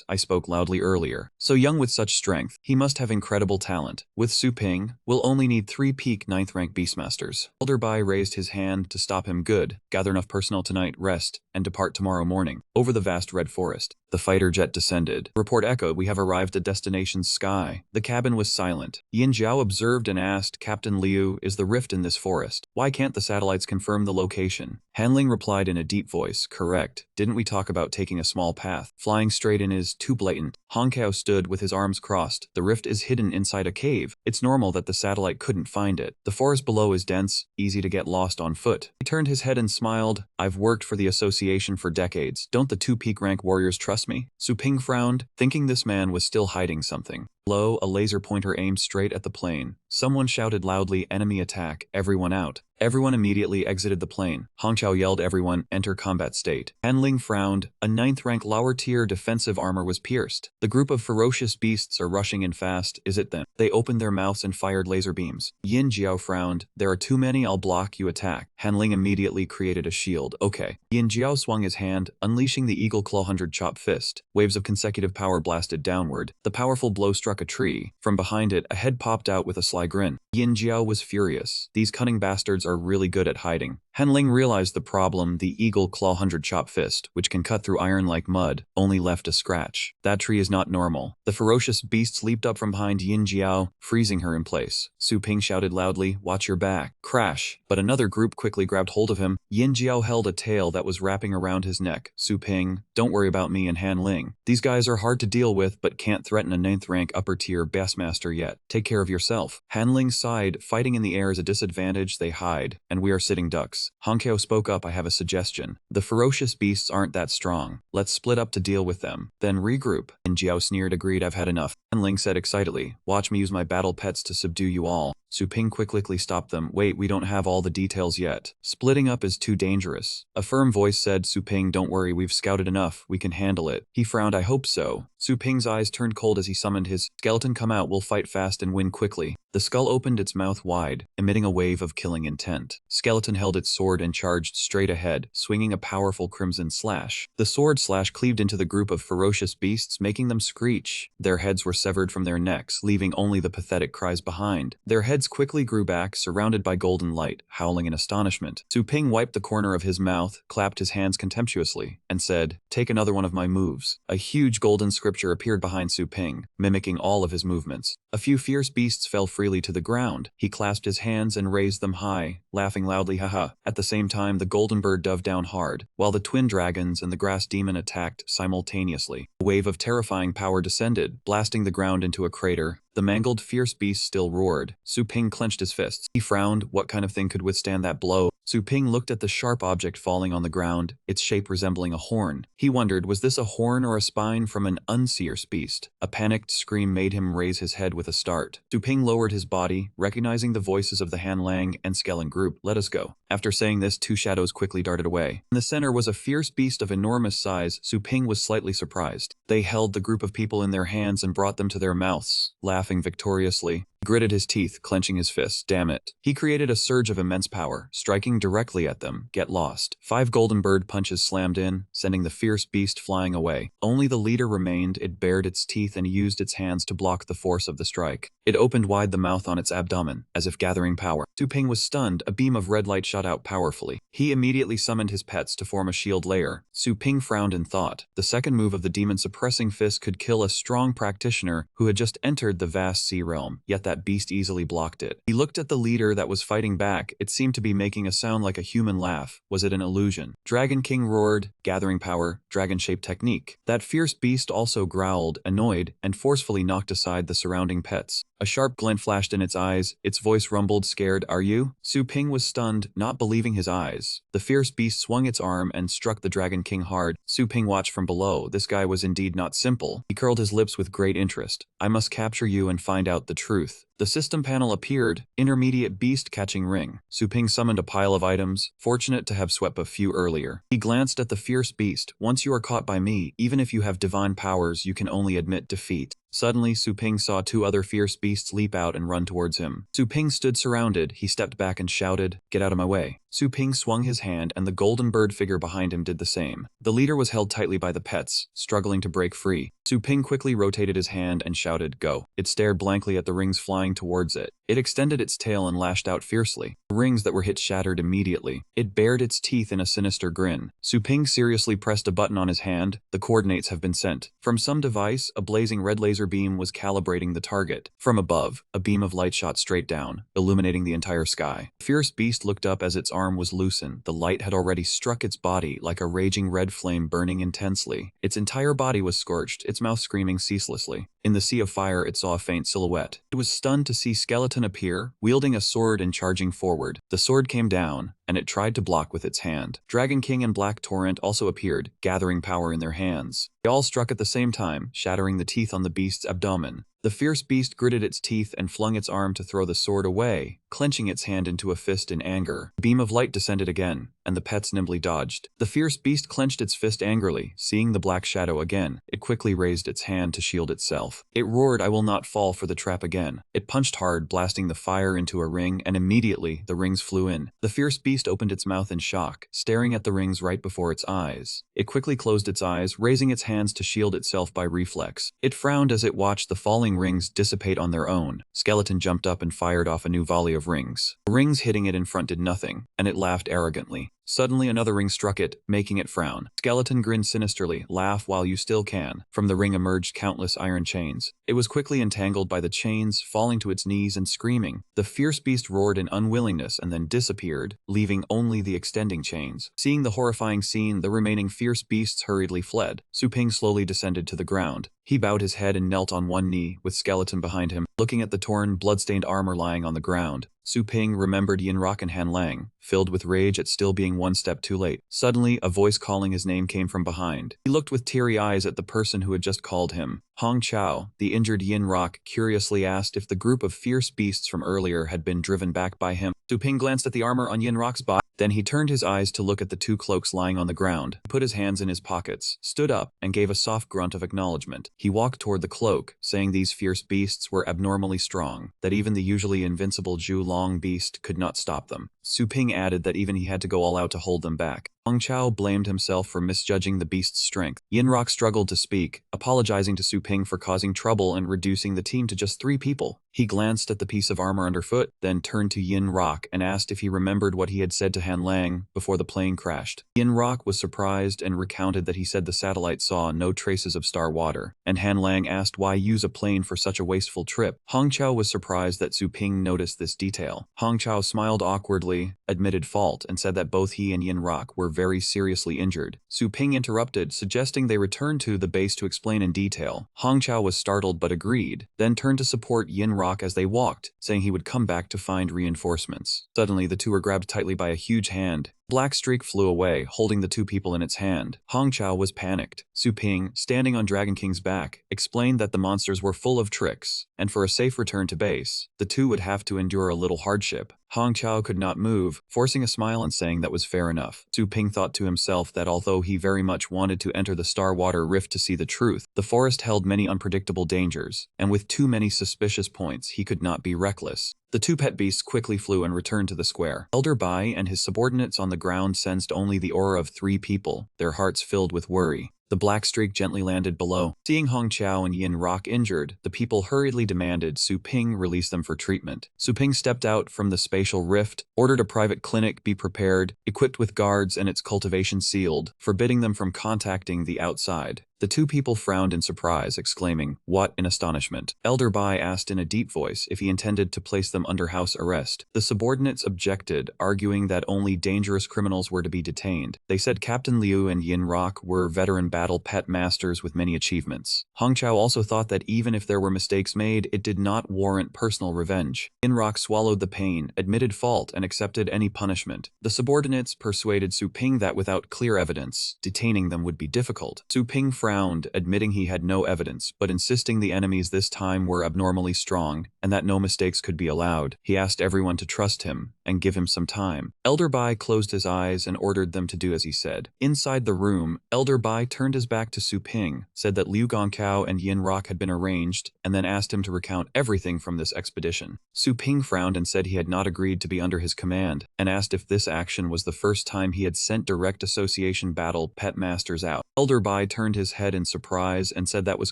I spoke loudly earlier. So young with such strength, he must have incredible talent. With Su Ping, we'll only need 3 peak 9th rank beastmasters." Elder Bai raised his hand to stop him. "Good. Gather enough personnel tonight, rest, and depart tomorrow morning." Over the vast red forest, the fighter jet descended. Report echoed, "We have arrived at destination sky." The cabin was silent. Yin Jiao observed and asked, "Captain Liu, is the rift in this forest? Why can't the satellites confirm the location?" Han Ling replied in a deep voice, "Correct. Didn't we talk about taking a small path? Flying straight in is too blatant." Hong Kiao stood with his arms crossed. "The rift is hidden inside a cave. It's normal that the satellite couldn't find it. The forest below is dense, easy to get lost on foot." He turned his head and smiled. "I've worked for the association for decades. Don't the 2 peak rank warriors trust me?" Su Ping frowned, thinking this man was still hiding something. Below, a laser pointer aimed straight at the plane. Someone shouted loudly, "Enemy attack, everyone out." Everyone immediately exited the plane. Hong Kiao yelled, "Everyone, enter combat state." Han Ling frowned. A 9th rank lower tier defensive armor was pierced. "The group of ferocious beasts are rushing in fast, is it then?" They opened their mouths and fired laser beams. Yin Jiao frowned. "There are too many, I'll block you attack." Han Ling immediately created a shield. "Okay." Yin Jiao swung his hand, unleashing the Eagle Claw 100 Chop Fist. Waves of consecutive power blasted downward. The powerful blow struck a tree. From behind it, a head popped out with a sly grin. Yin Jiao was furious. These cunning bastards are really good at hiding. Han Ling realized the problem. The Eagle Claw 100 Chop Fist, which can cut through iron like mud, only left a scratch. That tree is not normal. The ferocious beasts leaped up from behind Yin Jiao, freezing her in place. Su Ping shouted loudly, "Watch your back." Crash! But another group quickly grabbed hold of him. Yin Jiao held a tail that was wrapping around his neck. "Su Ping, don't worry about me and Han Ling. These guys are hard to deal with, but can't threaten a 9th rank upper tier bassmaster yet. Take care of yourself." Han Ling sighed. "Fighting in the air is a disadvantage. They hide, and we are sitting ducks." Aniclimax. Honkyo spoke up, I have a suggestion. The ferocious beasts aren't that strong. Let's split up to deal with them, then regroup. And Jiao sneered, agreed, I've had enough. And Ling said excitedly, watch me use my battle pets to subdue you all. Su Ping quickly stopped them. Wait, we don't have all the details yet. Splitting up is too dangerous. A firm voice said, Su Ping, don't worry, we've scouted enough. We can handle it. He frowned, I hope so. Su Ping's eyes turned cold as he summoned his skeleton. Come out, we'll fight fast and win quickly. The skull opened its mouth wide, emitting a wave of killing intent. Skeleton held its sword and charged straight ahead, swinging a powerful crimson slash. The sword slash cleaved into the group of ferocious beasts, making them screech. Their heads were severed from their necks, leaving only the pathetic cries behind. Their heads quickly grew back, surrounded by golden light, howling in astonishment. Su Ping wiped the corner of his mouth, clapped his hands contemptuously, and said, take another one of my moves. A huge golden scripture appeared behind Su Ping, mimicking all of his movements. A few fierce beasts fell freely to the ground. He clasped his hands and raised them high, laughing loudly, haha. At the same time, the golden bird dove down hard, while the twin dragons and the grass demon attacked simultaneously. A wave of terrifying power descended, blasting the ground into a crater. The mangled, fierce beast still roared. Su Ping clenched his fists. He frowned. What kind of thing could withstand that blow? Su Ping looked at the sharp object falling on the ground, its shape resembling a horn. He wondered, was this a horn or a spine from an unseer's beast? A panicked scream made him raise his head with a start. Su Ping lowered his body, recognizing the voices of the Han Lang and Skellen group. Let us go. After saying this, two shadows quickly darted away. In the center was a fierce beast of enormous size. Su Ping was slightly surprised. They held the group of people in their hands and brought them to their mouths, laughing victoriously. He gritted his teeth, clenching his fists. Damn it. He created a surge of immense power, striking directly at them. Get lost. 5 golden bird punches slammed in, sending the fierce beast flying away. Only the leader remained. It bared its teeth and used its hands to block the force of the strike. It opened wide the mouth on its abdomen, as if gathering power. Su Ping was stunned. A beam of red light shot out powerfully. He immediately summoned his pets to form a shield layer. Su Ping frowned in thought. The second move of the demon suppressing fist could kill a strong practitioner who had just entered the vast sea realm, yet that beast easily blocked it. He looked at the leader that was fighting back. It seemed to be making a sound like a human laugh. Was it an illusion? Dragon King roared, gathering power, dragon-shaped technique. That fierce beast also growled, annoyed, and forcefully knocked aside the surrounding pets. A sharp glint flashed in its eyes. Its voice rumbled, scared, are you? Su Ping was stunned, not believing his eyes. The fierce beast swung its arm and struck the Dragon King hard. Su Ping watched from below. This guy was indeed not simple. He curled his lips with great interest. I must capture you and find out the truth. The system panel appeared. Intermediate beast catching ring. Su Ping summoned a pile of items, fortunate to have swept a few earlier. He glanced at the fierce beast. Once you are caught by me, even if you have divine powers, you can only admit defeat. Suddenly, Su Ping saw 2 other fierce beasts leap out and run towards him. Su Ping stood surrounded. He stepped back and shouted, get out of my way. Su Ping swung his hand and the golden bird figure behind him did the same. The leader was held tightly by the pets, struggling to break free. Su Ping quickly rotated his hand and shouted, go. It stared blankly at the rings flying towards it. It extended its tail and lashed out fiercely. The rings that were hit shattered immediately. It bared its teeth in a sinister grin. Su Ping seriously pressed a button on his hand. The coordinates have been sent. From some device, a blazing red laser beam was calibrating the target. From above, a beam of light shot straight down, illuminating the entire sky. The fierce beast looked up as its arm was loosened. The light had already struck its body like a raging red flame burning intensely. Its entire body was scorched, its mouth screaming ceaselessly. In the sea of fire, it saw a faint silhouette. It was stunned to see Skeleton appear, wielding a sword and charging forward. The sword came down, and it tried to block with its hand. Dragon King and Black Torrent also appeared, gathering power in their hands. They all struck at the same time, shattering the teeth on the beast's abdomen. The fierce beast gritted its teeth and flung its arm to throw the sword away, clenching its hand into a fist in anger. A beam of light descended again, and the pets nimbly dodged. The fierce beast clenched its fist angrily, seeing the black shadow again. It quickly raised its hand to shield itself. It roared, I will not fall for the trap again. It punched hard, blasting the fire into a ring, and immediately the rings flew in. The fierce beast opened its mouth in shock, staring at the rings right before its eyes. It quickly closed its eyes, raising its hands to shield itself by reflex. It frowned as it watched the falling rings dissipate on their own. Skeleton jumped up and fired off a new volley of rings. The rings hitting it in front did nothing, and it laughed arrogantly. Suddenly another ring struck it, making it frown. Skeleton grinned sinisterly, laugh while you still can. From the ring emerged countless iron chains. It was quickly entangled by the chains, falling to its knees and screaming. The fierce beast roared in unwillingness and then disappeared, leaving only the extending chains. Seeing the horrifying scene, the remaining fierce beasts hurriedly fled. Su Ping slowly descended to the ground. He bowed his head and knelt on one knee, with Skeleton behind him, looking at the torn, blood-stained armor lying on the ground. Su Ping remembered Yin Rock and Han Lang, filled with rage at still being one step too late. Suddenly, a voice calling his name came from behind. He looked with teary eyes at the person who had just called him. Hong Chao, the injured Yin Rock, curiously asked if the group of fierce beasts from earlier had been driven back by him. Su Ping glanced at the armor on Yin Rock's body. Then he turned his eyes to look at the two cloaks lying on the ground, put his hands in his pockets, stood up, and gave a soft grunt of acknowledgement. He walked toward the cloak, saying these fierce beasts were abnormally strong, that even the usually invincible Zhu Long beast could not stop them. Su Ping added that even he had to go all out to hold them back. Hong Chao blamed himself for misjudging the beast's strength. Yin Rock struggled to speak, apologizing to Su Ping for causing trouble and reducing the team to just 3 people. He glanced at the piece of armor underfoot, then turned to Yin Rock and asked if he remembered what he had said to Han Lang before the plane crashed. Yin Rock was surprised and recounted that he said the satellite saw no traces of star water, and Han Lang asked why use a plane for such a wasteful trip. Hong Chao was surprised that Su Ping noticed this detail. Hong Chao smiled awkwardly, admitted fault, and said that both he and Yin Rock were very seriously injured. Su Ping interrupted, suggesting they return to the base to explain in detail. Hong Chao was startled but agreed, then turned to support Yin Rock as they walked, saying he would come back to find reinforcements. Suddenly, the two were grabbed tightly by a huge hand. Black streak flew away, holding the 2 people in its hand. Hong Chao was panicked. Su Ping, standing on Dragon King's back, explained that the monsters were full of tricks, and for a safe return to base, the 2 would have to endure a little hardship. Hong Chao could not move, forcing a smile and saying that was fair enough. Su Ping thought to himself that although he very much wanted to enter the Star Water Rift to see the truth, the forest held many unpredictable dangers, and with too many suspicious points, he could not be reckless. The 2 pet beasts quickly flew and returned to the square. Elder Bai and his subordinates on the ground sensed only the aura of 3 people, their hearts filled with worry. The black streak gently landed below. Seeing Hong Chao and Yin Rock injured, the people hurriedly demanded Su Ping release them for treatment. Su Ping stepped out from the spatial rift, ordered a private clinic be prepared, equipped with guards and its cultivation sealed, forbidding them from contacting the outside. The 2 people frowned in surprise, exclaiming, "What?" in astonishment. Elder Bai asked in a deep voice if he intended to place them under house arrest. The subordinates objected, arguing that only dangerous criminals were to be detained. They said Captain Liu and Yin Rock were veteran battle pet masters with many achievements. Hong Chao also thought that even if there were mistakes made, it did not warrant personal revenge. Yin Rock swallowed the pain, admitted fault, and accepted any punishment. The subordinates persuaded Su Ping that without clear evidence, detaining them would be difficult. Su Ping frowned, admitting he had no evidence, but insisting the enemies this time were abnormally strong, and that no mistakes could be allowed. He asked everyone to trust him, and give him some time. Elder Bai closed his eyes and ordered them to do as he said. Inside the room, Elder Bai turned his back to Su Ping, said that Liu Gongkao and Yin Rock had been arranged, and then asked him to recount everything from this expedition. Su Ping frowned and said he had not agreed to be under his command, and asked if this action was the first time he had sent direct association battle pet masters out. Elder Bai turned his head in surprise and said that was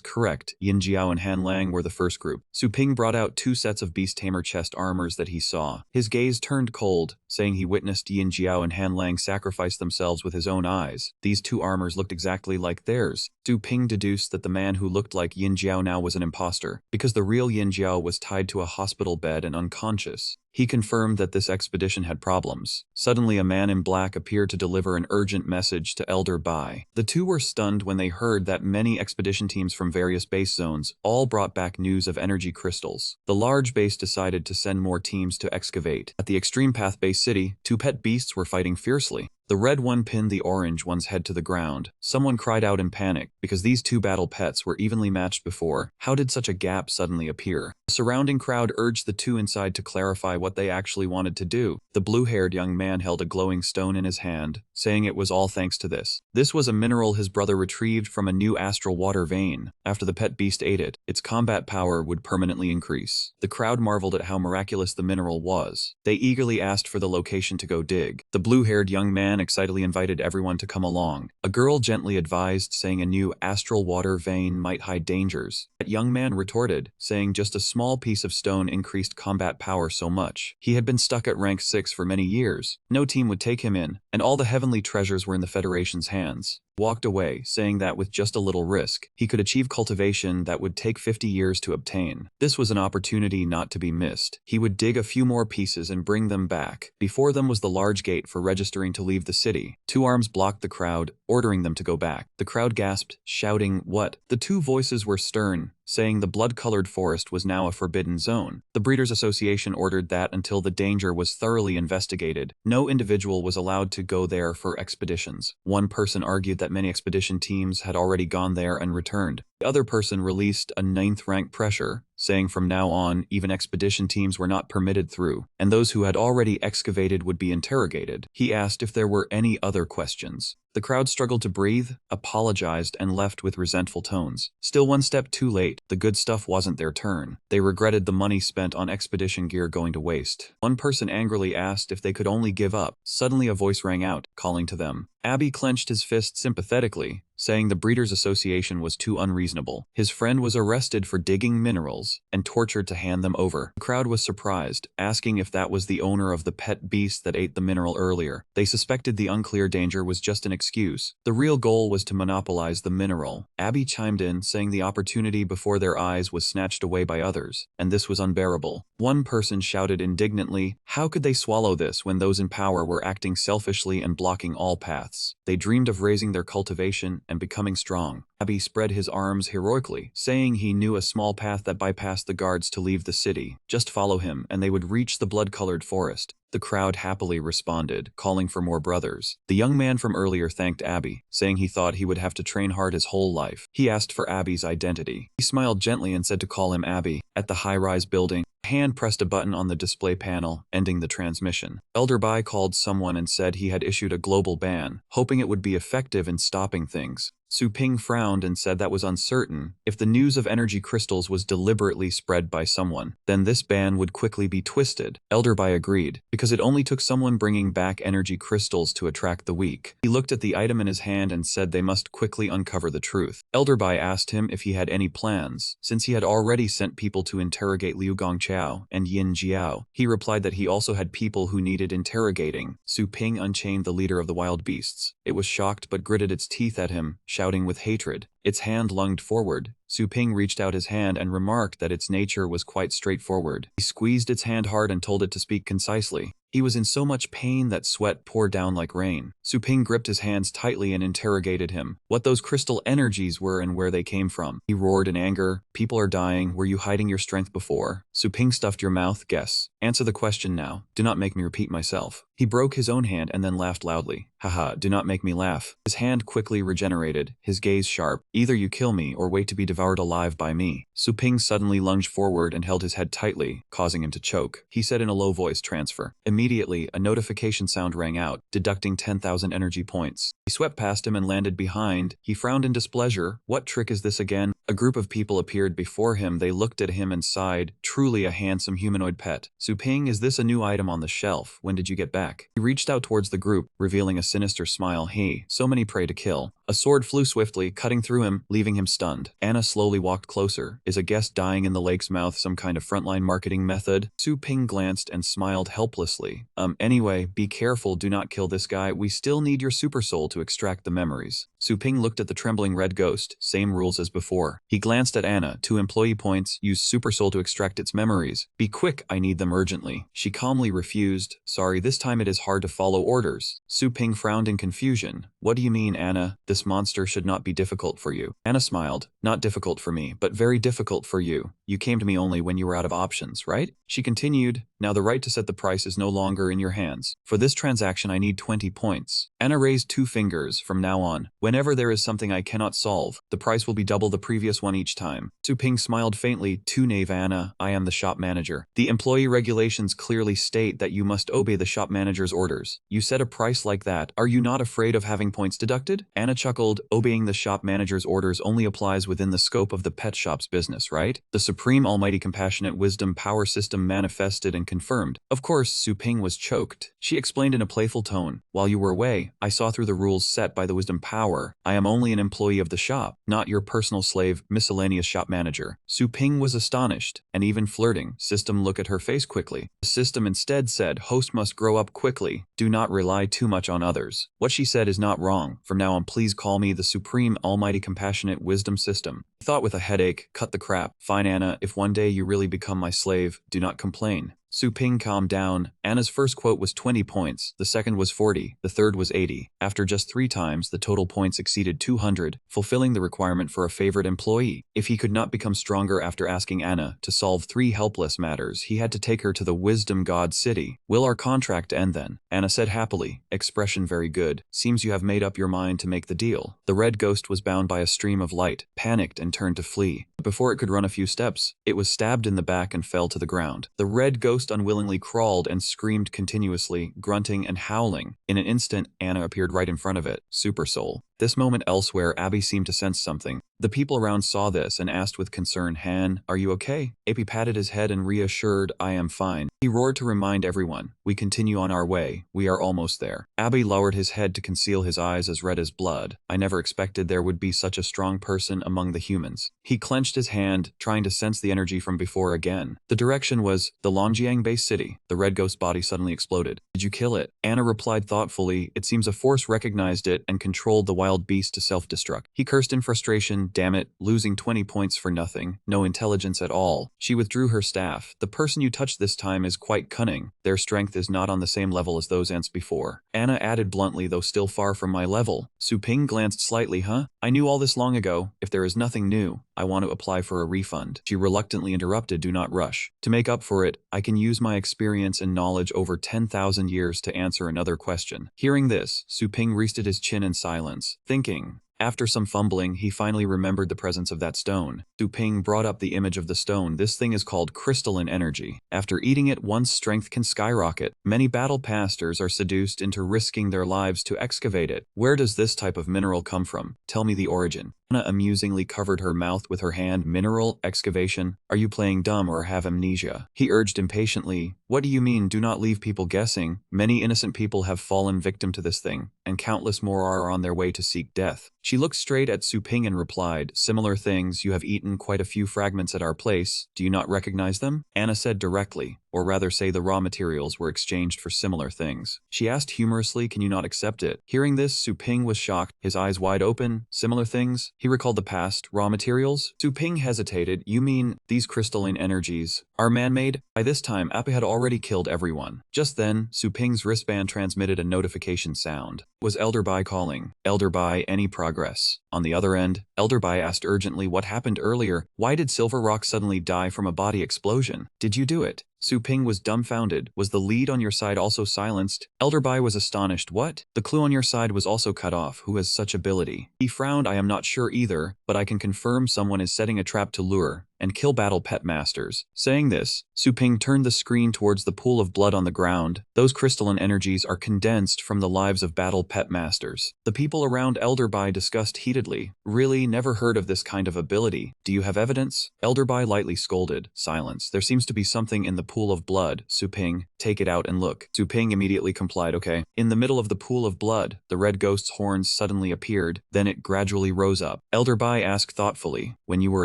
correct. Yin Jiao and Han Lang were the first group. Su Ping brought out 2 sets of beast tamer chest armors that he saw. His gaze turned cold, saying he witnessed Yin Jiao and Han Lang sacrifice themselves with his own eyes. These 2 armors looked exactly like theirs. Su Ping deduced that the man who looked like Yin Jiao now was an imposter, because the real Yin Jiao was tied to a hospital bed and unconscious. He confirmed that this expedition had problems. Suddenly, a man in black appeared to deliver an urgent message to Elder Bai. The 2 were stunned when they heard that many expedition teams from various base zones all brought back news of energy crystals. The large base decided to send more teams to excavate. At the Extreme Path Base City, 2 pet beasts were fighting fiercely. The red one pinned the orange one's head to the ground. Someone cried out in panic, because these 2 battle pets were evenly matched before. How did such a gap suddenly appear? The surrounding crowd urged the 2 inside to clarify what they actually wanted to do. The blue-haired young man held a glowing stone in his hand, saying it was all thanks to this. This was a mineral his brother retrieved from a new astral water vein. After the pet beast ate it, its combat power would permanently increase. The crowd marveled at how miraculous the mineral was. They eagerly asked for the location to go dig. The blue-haired young man excitedly invited everyone to come along. A girl gently advised, saying a new astral water vein might hide dangers. That young man retorted, saying just a small piece of stone increased combat power so much. He had been stuck at rank 6 for many years. No team would take him in, and all the heavenly treasures were in the Federation's hands. Walked away, saying that with just a little risk, he could achieve cultivation that would take 50 years to obtain. This was an opportunity not to be missed. He would dig a few more pieces and bring them back. Before them was the large gate for registering to leave the city. 2 arms blocked the crowd, ordering them to go back. The crowd gasped, shouting, "What?" The 2 voices were stern, saying the blood-colored forest was now a forbidden zone. The Breeders' Association ordered that until the danger was thoroughly investigated, no individual was allowed to go there for expeditions. One person argued that many expedition teams had already gone there and returned. The other person released a 9th-rank pressure, saying from now on, even expedition teams were not permitted through, and those who had already excavated would be interrogated. He asked if there were any other questions. The crowd struggled to breathe, apologized, and left with resentful tones. Still one step too late, the good stuff wasn't their turn. They regretted the money spent on expedition gear going to waste. One person angrily asked if they could only give up. Suddenly a voice rang out, calling to them. Abby clenched his fist sympathetically, saying the Breeders' Association was too unreasonable. His friend was arrested for digging minerals and tortured to hand them over. The crowd was surprised, asking if that was the owner of the pet beast that ate the mineral earlier. They suspected the unclear danger was just an excuse. The real goal was to monopolize the mineral. Abby chimed in, saying the opportunity before their eyes was snatched away by others, and this was unbearable. One person shouted indignantly, how could they swallow this when those in power were acting selfishly and blocking all paths? They dreamed of raising their cultivation and becoming strong. Abby spread his arms heroically, saying he knew a small path that bypassed the guards to leave the city. Just follow him, and they would reach the blood-colored forest. The crowd happily responded, calling for more brothers. The young man from earlier thanked Abby, saying he thought he would have to train hard his whole life. He asked for Abby's identity. He smiled gently and said to call him Abby. At the high-rise building, a hand pressed a button on the display panel, ending the transmission. Elder Bai called someone and said he had issued a global ban, hoping it would be effective in stopping things. Su Ping frowned and said that was uncertain. If the news of energy crystals was deliberately spread by someone, then this ban would quickly be twisted. Elder Bai agreed, because it only took someone bringing back energy crystals to attract the weak. He looked at the item in his hand and said they must quickly uncover the truth. Elder Bai asked him if he had any plans, since he had already sent people to interrogate Liu Gongqiao and Yin Jiao. He replied that he also had people who needed interrogating. Su Ping unchained the leader of the wild beasts. It was shocked but gritted its teeth at him, shouting with hatred. Its hand lunged forward. Su Ping reached out his hand and remarked that its nature was quite straightforward. He squeezed its hand hard and told it to speak concisely. He was in so much pain that sweat poured down like rain. Su Ping gripped his hands tightly and interrogated him. What those crystal energies were and where they came from. He roared in anger. People are dying. Were you hiding your strength before? Su Ping stuffed your mouth. Guess. Answer the question now. Do not make me repeat myself. He broke his own hand and then laughed loudly. Haha, do not make me laugh. His hand quickly regenerated, his gaze sharp. Either you kill me or wait to be devoured alive by me. Su Ping suddenly lunged forward and held his head tightly, causing him to choke. He said in a low voice, transfer. Immediately, a notification sound rang out, deducting 10,000 energy points. He swept past him and landed behind. He frowned in displeasure. What trick is this again? A group of people appeared before him. They looked at him and sighed. Truly a handsome humanoid pet. Su Ping, is this a new item on the shelf? When did you get back? He reached out towards the group, revealing a sinister smile. He, so many prey to kill. A sword flew swiftly, cutting through him, leaving him stunned. Anna slowly walked closer. Is a guest dying in the lake's mouth some kind of frontline marketing method? Su Ping glanced and smiled helplessly. Anyway, be careful, do not kill this guy. We still need your super soul to extract the memories. Su Ping looked at the trembling red ghost. Same rules as before. He glanced at Anna. 2 employee points. Use super soul to extract its memories. Be quick, I need them urgently. She calmly refused. Sorry, this time it is hard to follow orders. Su Ping frowned in confusion. What do you mean, Anna? This monster should not be difficult for you. Anna smiled. Not difficult for me, but very difficult for you. You came to me only when you were out of options, right? She continued. Now the right to set the price is no longer in your hands. For this transaction I need 20 points. Anna raised 2 fingers. From now on, whenever there is something I cannot solve, the price will be double the previous one each time. Su Ping smiled faintly. Too naive, Anna. I am the shop manager. The employee regulations clearly state that you must obey the shop manager's orders. You set a price like that. Are you not afraid of having points deducted? Anna chuckled. Obeying the shop manager's orders only applies within the scope of the pet shop's business, right? The supreme almighty compassionate wisdom power system manifested and confirmed. Of course, Su Ping was choked. She explained in a playful tone. While you were away, I saw through the rules set by the wisdom power. I am only an employee of the shop, not your personal slave, miscellaneous shop manager. Su Ping was astonished, and even flirting. System look at her face quickly. The system instead said, host must grow up quickly. Do not rely too much on others. What she said is not wrong. From now on, please call me the supreme almighty compassionate wisdom system. He thought with a headache, cut the crap. Fine, Anna, if one day you really become my slave, do not complain. Su Ping calmed down. Anna's first quote was 20 points, the second was 40, the third was 80. After just 3 times, the total points exceeded 200, fulfilling the requirement for a favorite employee. If he could not become stronger after asking Anna to solve 3 helpless matters, he had to take her to the Wisdom God City. Will our contract end then? Anna said happily, expression very good. Seems you have made up your mind to make the deal. The red ghost was bound by a stream of light, panicked and turned to flee. But before it could run a few steps, it was stabbed in the back and fell to the ground. The red ghost unwillingly crawled and screamed continuously, grunting and howling. In an instant, Anna appeared right in front of it, Super Soul. This moment elsewhere, Abby seemed to sense something. The people around saw this and asked with concern, Han, are you okay? Abby patted his head and reassured, I am fine. He roared to remind everyone, we continue on our way, we are almost there. Abby lowered his head to conceal his eyes as red as blood. I never expected there would be such a strong person among the humans. He clenched his hand, trying to sense the energy from before again. The direction was the Longjiang base city. The red ghost body suddenly exploded. Did you kill it? Anna replied thoughtfully, it seems a force recognized it and controlled the wild beast to self-destruct. He cursed in frustration, damn it, losing 20 points for nothing, no intelligence at all. She withdrew her staff. The person you touched this time is quite cunning. Their strength is not on the same level as those ants before. Anna added bluntly, though still far from my level. Su Ping glanced slightly, huh? I knew all this long ago. If there is nothing new, I want to apply for a refund. She reluctantly interrupted, do not rush. To make up for it, I can use my experience and knowledge over 10,000 years to answer another question. Hearing this, Su Ping rested his chin in silence, thinking. After some fumbling, he finally remembered the presence of that stone. Su Ping brought up the image of the stone. This thing is called crystalline energy. After eating it, one's strength can skyrocket. Many battle pastors are seduced into risking their lives to excavate it. Where does this type of mineral come from? Tell me the origin. Anna amusingly covered her mouth with her hand. Mineral excavation? Are you playing dumb or have amnesia? He urged impatiently. What do you mean? Do not leave people guessing. Many innocent people have fallen victim to this thing, and countless more are on their way to seek death. She looked straight at Su Ping and replied, similar things. You have eaten quite a few fragments at our place. Do you not recognize them? Anna said directly. Or rather say the raw materials were exchanged for similar things. She asked humorously, can you not accept it? Hearing this, Su Ping was shocked, his eyes wide open. Similar things? He recalled the past. Raw materials? Su Ping hesitated. You mean, these crystalline energies are man-made? By this time, Appa had already killed everyone. Just then, Su Ping's wristband transmitted a notification sound. Was Elder Bai calling? Elder Bai, any progress? On the other end, Elder Bai asked urgently what happened earlier. Why did Silver Rock suddenly die from a body explosion? Did you do it? Su Ping was dumbfounded. Was the lead on your side also silenced? Elder Bai was astonished. What? The clue on your side was also cut off. Who has such ability? He frowned. I am not sure either, but I can confirm someone is setting a trap to lure and kill battle pet masters. Saying this, Su Ping turned the screen towards the pool of blood on the ground. Those crystalline energies are condensed from the lives of battle pet masters. The people around Elder Bai discussed heatedly. Really? Never heard of this kind of ability. Do you have evidence? Elder Bai lightly scolded. Silence. There seems to be something in the pool of blood. Su Ping, take it out and look. Su Ping immediately complied. Okay. In the middle of the pool of blood, the red ghost's horns suddenly appeared. Then it gradually rose up. Elder Bai asked thoughtfully, when you were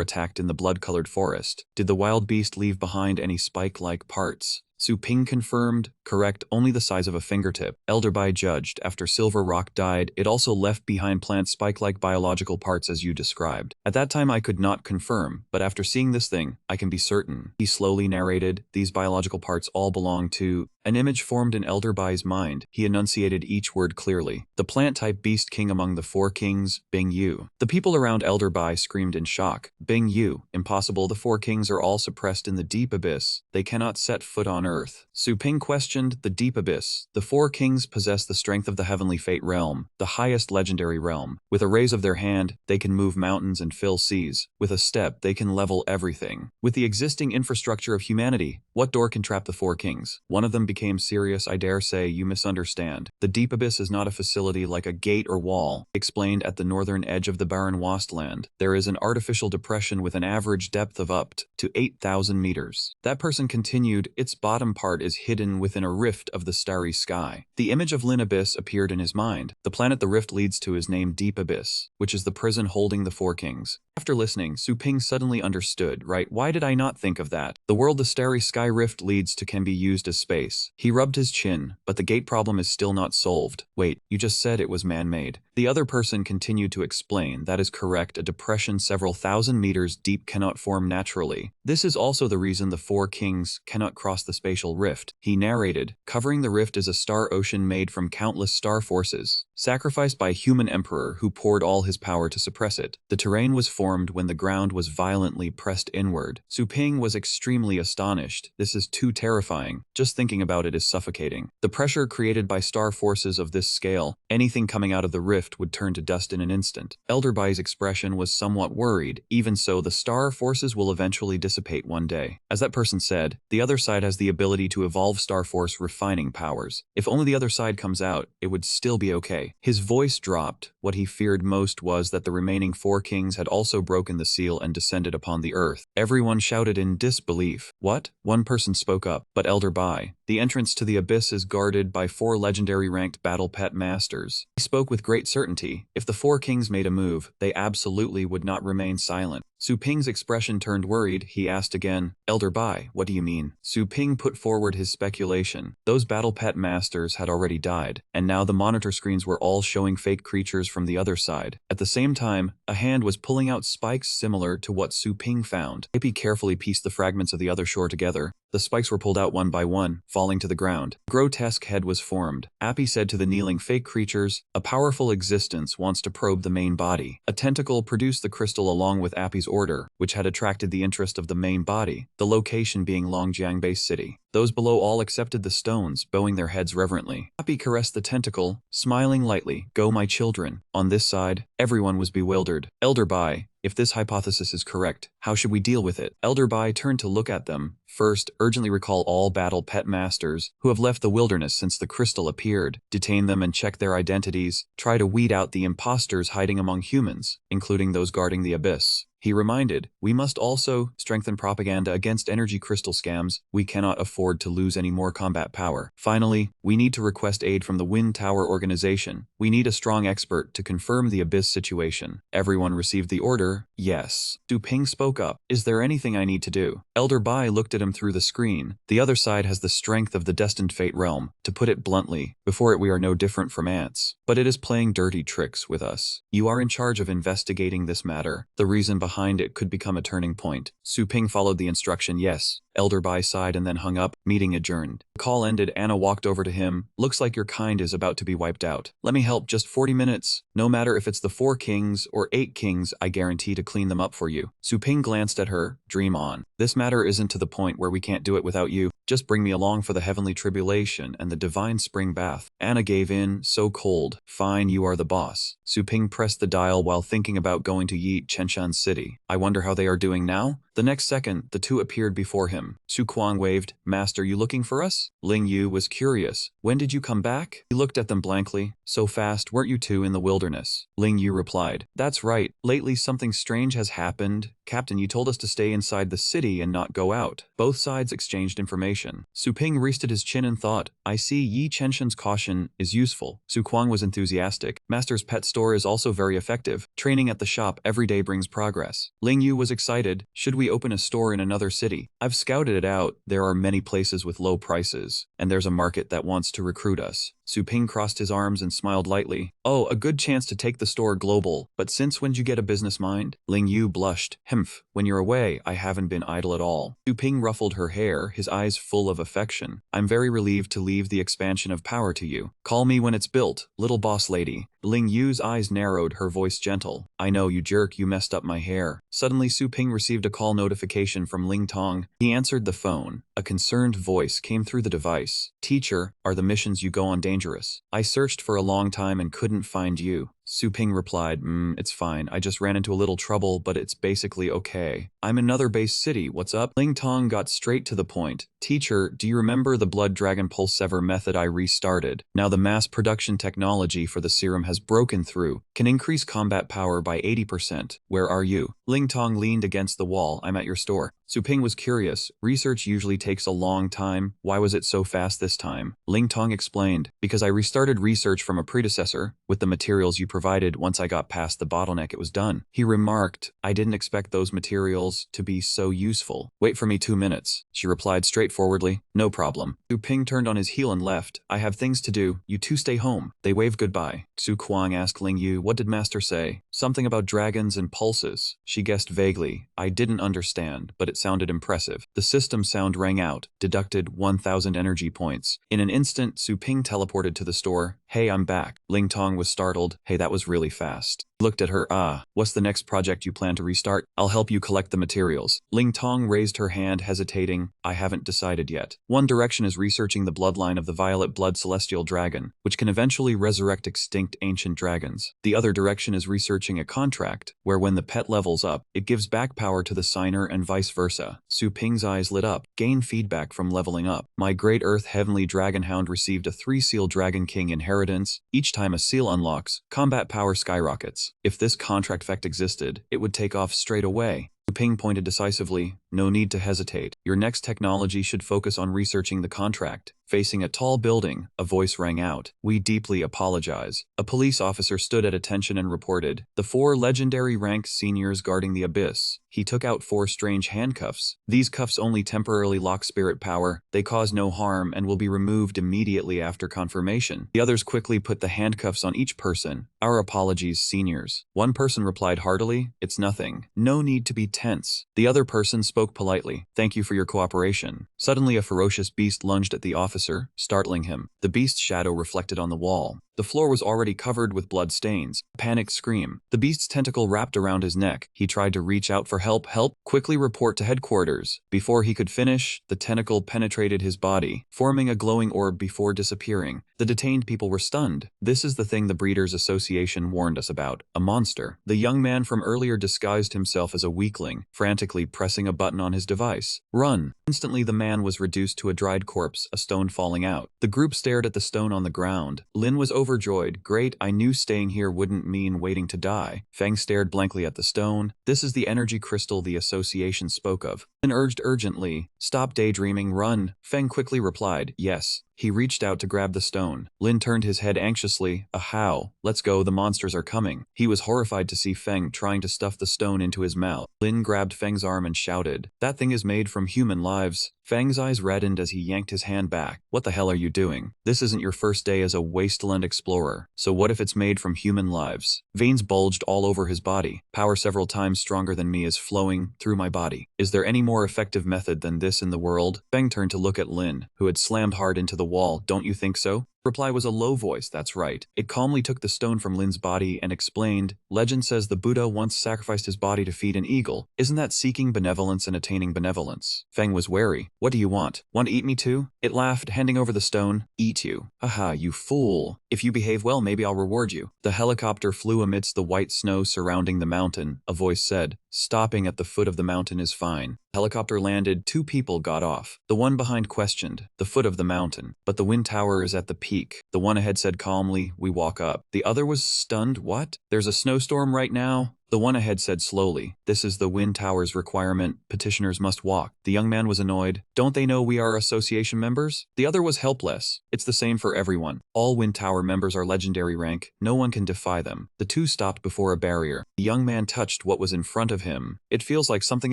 attacked in the blood-colored forest, did the wild beast leave behind any spike-like parts? Su Ping confirmed, correct, only the size of a fingertip. Elder Bai judged, after Silver Rock died, it also left behind plant spike-like biological parts as you described. At that time I could not confirm, but after seeing this thing, I can be certain. He slowly narrated, these biological parts all belong to... An image formed in Elder Bai's mind. He enunciated each word clearly. The plant-type beast king among the 4 kings, Bing Yu. The people around Elder Bai screamed in shock. Bing Yu, impossible, the 4 kings are all suppressed in the deep abyss. They cannot set foot on earth. Su Ping questioned, the deep abyss. The 4 kings possess the strength of the heavenly fate realm, the highest legendary realm. With a raise of their hand, they can move mountains and fill seas. With a step, they can level everything. With the existing infrastructure of humanity, what door can trap the 4 kings? One of them became serious. I dare say you misunderstand. The deep abyss is not a facility like a gate or wall. Explained at the northern edge of the barren wasteland, there is an artificial depression with an average depth of up to 8,000 meters. That person continued, its bottom part is hidden within a rift of the starry sky. The image of Lin Abyss appeared in his mind. The planet the rift leads to is named Deep Abyss, which is the prison holding the 4 kings. After listening, Su Ping suddenly understood, right? Why did I not think of that? The world the starry sky rift leads to can be used as space. He rubbed his chin, but the gate problem is still not solved. Wait, you just said it was man-made. The other person continued to explain, that is correct, a depression several thousand meters deep cannot form naturally. This is also the reason the four kings cannot cross the spatial rift. He narrated, covering the rift is a star ocean made from countless star forces, sacrificed by a human emperor who poured all his power to suppress it. The terrain was formed when the ground was violently pressed inward. Su Ping was extremely astonished. This is too terrifying. Just thinking about it is suffocating. The pressure created by star forces of this scale, anything coming out of the rift would turn to dust in an instant. Elder Bai's expression was somewhat worried. Even so, the star forces will eventually dissipate one day. As that person said, the other side has the ability to evolve star force refining powers. If only the other side comes out, it would still be okay. His voice dropped. What he feared most was that the remaining four kings had also broken the seal and descended upon the earth. Everyone shouted in disbelief. What? One person spoke up. But Elder Bai, the entrance to the abyss is guarded by four legendary ranked battle pet masters. He spoke with great certainty. If the four kings made a move, they absolutely would not remain silent. Su Ping's expression turned worried. He asked again, Elder Bai, what do you mean? Su Ping put forward his speculation. Those battle pet masters had already died, and now the monitor screens were all showing fake creatures from the other side. At the same time, a hand was pulling out spikes similar to what Su Ping found. Hippie carefully pieced the fragments of the other shore together. The spikes were pulled out one by one, falling to the ground. A grotesque head was formed. Appy said to the kneeling fake creatures, a powerful existence wants to probe the main body. A tentacle produced the crystal along with Appy's order, which had attracted the interest of the main body, the location being Longjiang Base City. Those below all accepted the stones, bowing their heads reverently. Appy caressed the tentacle, smiling lightly. Go, my children. On this side, everyone was bewildered. Elder Bai, if this hypothesis is correct, how should we deal with it? Elder Bai turned to look at them. First, urgently recall all battle pet masters who have left the wilderness since the crystal appeared. Detain them and check their identities. Try to weed out the imposters hiding among humans, including those guarding the abyss. He reminded, we must also strengthen propaganda against energy crystal scams. We cannot afford to lose any more combat power. Finally, we need to request aid from the Wind Tower organization. We need a strong expert to confirm the abyss situation. Everyone received the order. Yes. Su Ping spoke up. Is there anything I need to do? Elder Bai looked at him through the screen. The other side has the strength of the destined fate realm. To put it bluntly, before it we are no different from ants. But it is playing dirty tricks with us. You are in charge of investigating this matter. The reason behind it could become a turning point. Su Ping followed the instruction, yes. Elder Bai sighed and then hung up. Meeting adjourned. The call ended. Anna walked over to him. Looks like your kind is about to be wiped out. Let me help, just 40 minutes. No matter if it's the 4 kings or 8 kings, I guarantee to clean them up for you. Su Ping glanced at her. Dream on. This matter isn't to the point where we can't do it without you. Just bring me along for the heavenly tribulation and the divine spring bath. Anna gave in, so cold. Fine, you are the boss. Su Ping pressed the dial while thinking about going to Yi Chenshan City. I wonder how they are doing now? The next second, the two appeared before him. Su Kuang waved. Master, you looking for us? Ling Yu was curious. When did you come back? He looked at them blankly. So fast, weren't you two in the wilderness? Ling Yu replied. That's right. Lately something strange has happened. Captain, you told us to stay inside the city and not go out. Both sides exchanged information. Su Ping rested his chin and thought, I see Yi Chenshan's caution is useful. Su Kuang was enthusiastic. Master's pet store is also very effective. Training at the shop every day brings progress. Ling Yu was excited. Should we open a store in another city? I've scouted it out. There are many places with low prices, and there's a market that wants to recruit us. Su Ping crossed his arms and smiled lightly. Oh, a good chance to take the store global. But since when'd you get a business mind? Ling Yu blushed. Humph, when you're away, I haven't been idle at all. Su Ping ruffled her hair, his eyes full of affection. I'm very relieved to leave the expansion of power to you. Call me when it's built, little boss lady. Ling Yu's eyes narrowed, her voice gentle. I know, you jerk, you messed up my hair. Suddenly Su Ping received a call notification from Ling Tong. He answered the phone. A concerned voice came through the device. Teacher, are the missions you go on dangerous? I searched for a long time and couldn't find you. Su Ping replied, it's fine. I just ran into a little trouble, but it's basically okay. I'm in another base city. What's up? Ling Tong got straight to the point. Teacher, do you remember the Blood Dragon Pulse Sever method I restarted? Now the mass production technology for the serum has broken through. Can increase combat power by 80%. Where are you? Ling Tong leaned against the wall. I'm at your store. Su Ping was curious. Research usually takes a long time. Why was it so fast this time? Ling Tong explained, because I restarted research from a predecessor. With the materials you provided, once I got past the bottleneck, it was done. He remarked, I didn't expect those materials to be so useful. Wait for me 2 minutes, she replied straightforwardly. No problem. Su Ping turned on his heel and left. I have things to do. You two stay home. They waved goodbye. Su Kuang asked Ling Yu, what did Master say? Something about dragons and pulses. She guessed vaguely. I didn't understand, but it sounded impressive. The system sound rang out, deducted 1,000 energy points. In an instant, Su Ping teleported to the store. Hey, I'm back. Ling Tong was startled. Hey, that was really fast. Looked at her. What's the next project you plan to restart? I'll help you collect the materials. Ling Tong raised her hand, hesitating. I haven't decided yet. One direction is researching the bloodline of the violet blood celestial dragon, which can eventually resurrect extinct ancient dragons. The other direction is researching a contract, where when the pet levels up, it gives back power to the signer and vice versa. Su Ping's eyes lit up. Gain feedback from leveling up. My Great Earth Heavenly Dragon Hound received a 3-seal Dragon King inheritance. Each time a seal unlocks, combat power skyrockets. If this contract effect existed, it would take off straight away. Su Ping pointed decisively. No need to hesitate. Your next technology should focus on researching the contract. Facing a tall building, a voice rang out. We deeply apologize. A police officer stood at attention and reported. The 4 legendary rank seniors guarding the abyss. He took out 4 strange handcuffs. These cuffs only temporarily lock spirit power. They cause no harm and will be removed immediately after confirmation. The others quickly put the handcuffs on each person. Our apologies, seniors. One person replied heartily, it's nothing. No need to be tense. The other person spoke politely. Thank you for your cooperation. Suddenly a ferocious beast lunged at the officer, startling him. The beast's shadow reflected on the wall. The floor was already covered with blood stains. A panicked scream. The beast's tentacle wrapped around his neck. He tried to reach out for help. Help! Quickly report to headquarters. Before he could finish, the tentacle penetrated his body, forming a glowing orb before disappearing. The detained people were stunned. This is the thing the Breeders' Association warned us about. A monster. The young man from earlier disguised himself as a weakling, frantically pressing a button on his device. Run! Instantly the man was reduced to a dried corpse, a stone falling out. The group stared at the stone on the ground. Lin was overjoyed. Great, I knew staying here wouldn't mean waiting to die. Feng stared blankly at the stone. This is the energy crystal the association spoke of. Lin urged urgently, stop daydreaming, run. Feng quickly replied, yes. He reached out to grab the stone. Lin turned his head anxiously. How? Let's go, the monsters are coming. He was horrified to see Feng trying to stuff the stone into his mouth. Lin grabbed Feng's arm and shouted, that thing is made from human lives. Feng's eyes reddened as he yanked his hand back. What the hell are you doing? This isn't your first day as a wasteland explorer. So what if it's made from human lives? Veins bulged all over his body. Power several times stronger than me is flowing through my body. Is there any more effective method than this in the world? Feng turned to look at Lin, who had slammed hard into the wall. Don't you think so? Reply was a low voice, that's right. It calmly took the stone from Lin's body and explained, legend says the Buddha once sacrificed his body to feed an eagle. Isn't that seeking benevolence and attaining benevolence? Feng was wary. What do you want? Want to eat me too? It laughed, handing over the stone. Eat you. Haha, you fool. If you behave well, maybe I'll reward you. The helicopter flew amidst the white snow surrounding the mountain. A voice said, stopping at the foot of the mountain is fine. Helicopter landed. 2 people got off. The one behind questioned, the foot of the mountain. But the wind tower is at the peak. The one ahead said calmly, we walk up. The other was stunned. What? There's a snowstorm right now? The one ahead said slowly, this is the wind tower's requirement. Petitioners must walk. The young man was annoyed. Don't they know we are association members? The other was helpless. It's the same for everyone. All wind tower members are legendary rank. No one can defy them. The 2 stopped before a barrier. The young man touched what was in front of him. It feels like something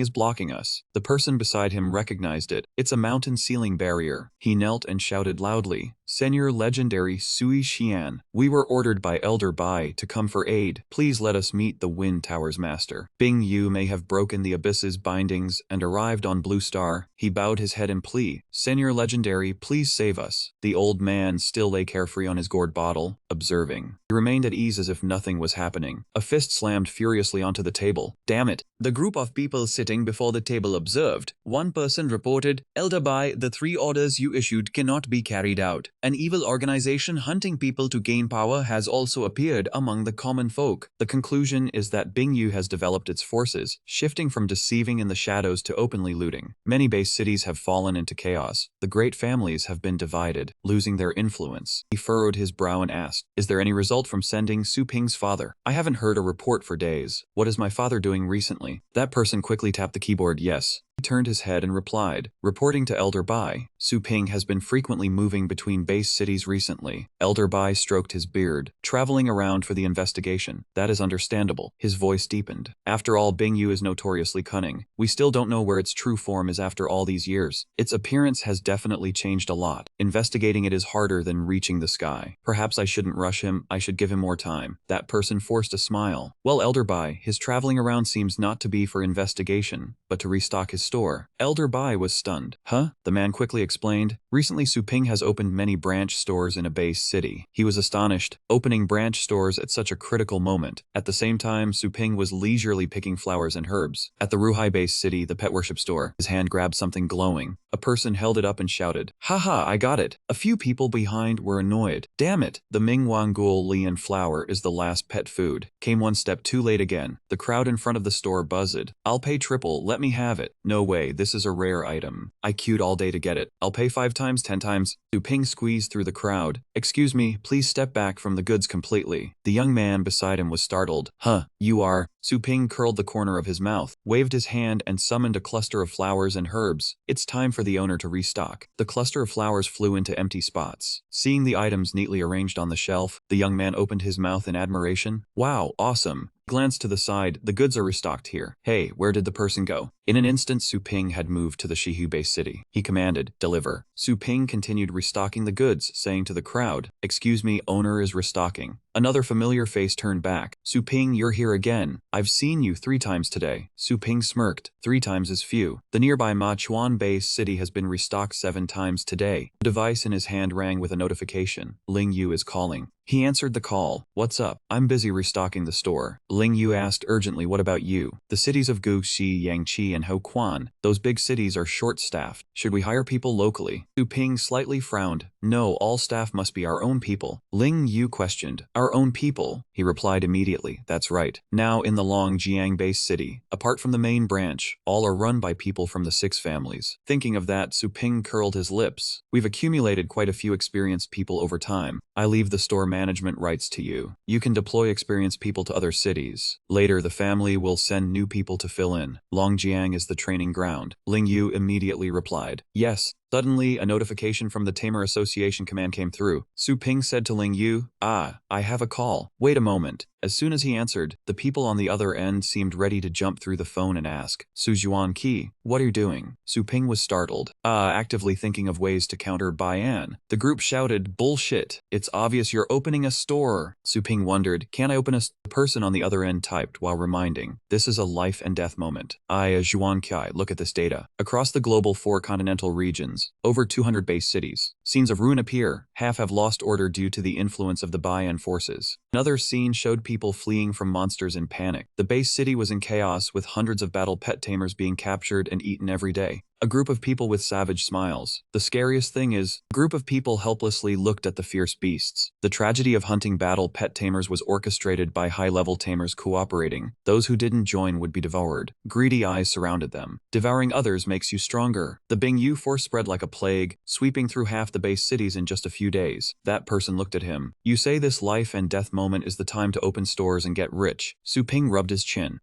is blocking us. The person beside him recognized it. It's a mountain ceiling barrier. He knelt and shouted loudly, Senior Legendary Sui Xian, we were ordered by Elder Bai to come for aid. Please let us meet the Wind Tower's master. Bing Yu may have broken the abyss's bindings and arrived on Blue Star. He bowed his head in plea. Senior Legendary, please save us. The old man still lay carefree on his gourd bottle, observing. He remained at ease as if nothing was happening. A fist slammed furiously onto the table. Damn it. The group of people sitting before the table observed. One person reported, Elder Bai, the 3 orders you issued cannot be carried out. An evil organization hunting people to gain power has also appeared among the common folk. The conclusion is that Bing Yu has developed its forces, shifting from deceiving in the shadows to openly looting. Many base cities have fallen into chaos. The great families have been divided, losing their influence. He furrowed his brow and asked, is there any result from sending Su Ping's father? I haven't heard a report for days. What is my father doing recently? That person quickly tapped the keyboard. Yes. He turned his head and replied, reporting to Elder Bai, Su Ping has been frequently moving between base cities recently. Elder Bai stroked his beard, traveling around for the investigation. That is understandable. His voice deepened. After all, Bing Yu is notoriously cunning. We still don't know where its true form is after all these years. Its appearance has definitely changed a lot. Investigating it is harder than reaching the sky. Perhaps I shouldn't rush him. I should give him more time. That person forced a smile. Well, Elder Bai, his traveling around seems not to be for investigation, but to restock his store. Elder Bai was stunned. Huh? The man quickly explained. Recently, Su Ping has opened many branch stores in a base city. He was astonished, opening branch stores at such a critical moment. At the same time, Su Ping was leisurely picking flowers and herbs. At the Ruhai base city, the pet worship store, his hand grabbed something glowing. A person held it up and shouted, "Haha, I got it." A few people behind were annoyed. Damn it, the Mingwangul Lian flower is the last pet food. Came one step too late again. The crowd in front of the store buzzed. I'll pay triple, let me have it. No way, this is a rare item. I queued all day to get it. I'll pay 5 times, 10 times. Su Ping squeezed through the crowd. Excuse me, please step back from the goods completely. The young man beside him was startled. Huh, you are? Su Ping curled the corner of his mouth, waved his hand and summoned a cluster of flowers and herbs. It's time for the owner to restock. The cluster of flowers flew into empty spots. Seeing the items neatly arranged on the shelf, the young man opened his mouth in admiration. Wow, awesome. Glanced to the side, the goods are restocked here. Hey, where did the person go? In an instant, Su Ping had moved to the Shihu base city. He commanded, deliver. Su Ping continued restocking the goods, saying to the crowd, excuse me, owner is restocking. Another familiar face turned back. Su Ping, you're here again. I've seen you 3 times today. Su Ping smirked. 3 times is few. The nearby Ma Chuan base city has been restocked 7 times today. The device in his hand rang with a notification. Ling Yu is calling. He answered the call. What's up? I'm busy restocking the store. Ling Yu asked urgently, what about you? The cities of Guxi, Yangqi, and Hoquan, those big cities are short-staffed. Should we hire people locally? Su Ping slightly frowned. No, all staff must be our own people. Ling Yu questioned. Our own people? He replied immediately. That's right. Now in the Longjiang base city, apart from the main branch, all are run by people from the 6 families. Thinking of that, Su Ping curled his lips. We've accumulated quite a few experienced people over time. I leave the store management rights to you. You can deploy experienced people to other cities. Later, the family will send new people to fill in. Longjiang is the training ground. Ling Yu immediately replied, yes. Suddenly, a notification from the Tamer Association command came through. Su Ping said to Ling Yu, I have a call. Wait a moment. As soon as he answered, the people on the other end seemed ready to jump through the phone and ask, Su Juan Qi, what are you doing? Su Ping was startled. Actively thinking of ways to counter Baian. The group shouted, bullshit. It's obvious you're opening a store. Su Ping wondered, can I open a store? The person on the other end typed while reminding, this is a life and death moment. Juan Qi, look at this data. Across the global 4 continental regions, over 200 base cities. Scenes of ruin appear. Half have lost order due to the influence of the Baian forces. Another scene showed people fleeing from monsters in panic. The base city was in chaos with hundreds of battle pet tamers being captured and eaten every day. A group of people with savage smiles. The scariest thing is, a group of people helplessly looked at the fierce beasts. The tragedy of hunting battle pet tamers was orchestrated by high-level tamers cooperating. Those who didn't join would be devoured. Greedy eyes surrounded them. Devouring others makes you stronger. The Bing Yu force spread like a plague, sweeping through half the base cities in just a few days. That person looked at him. You say this life and death moment is the time to open stores and get rich. Su Ping rubbed his chin.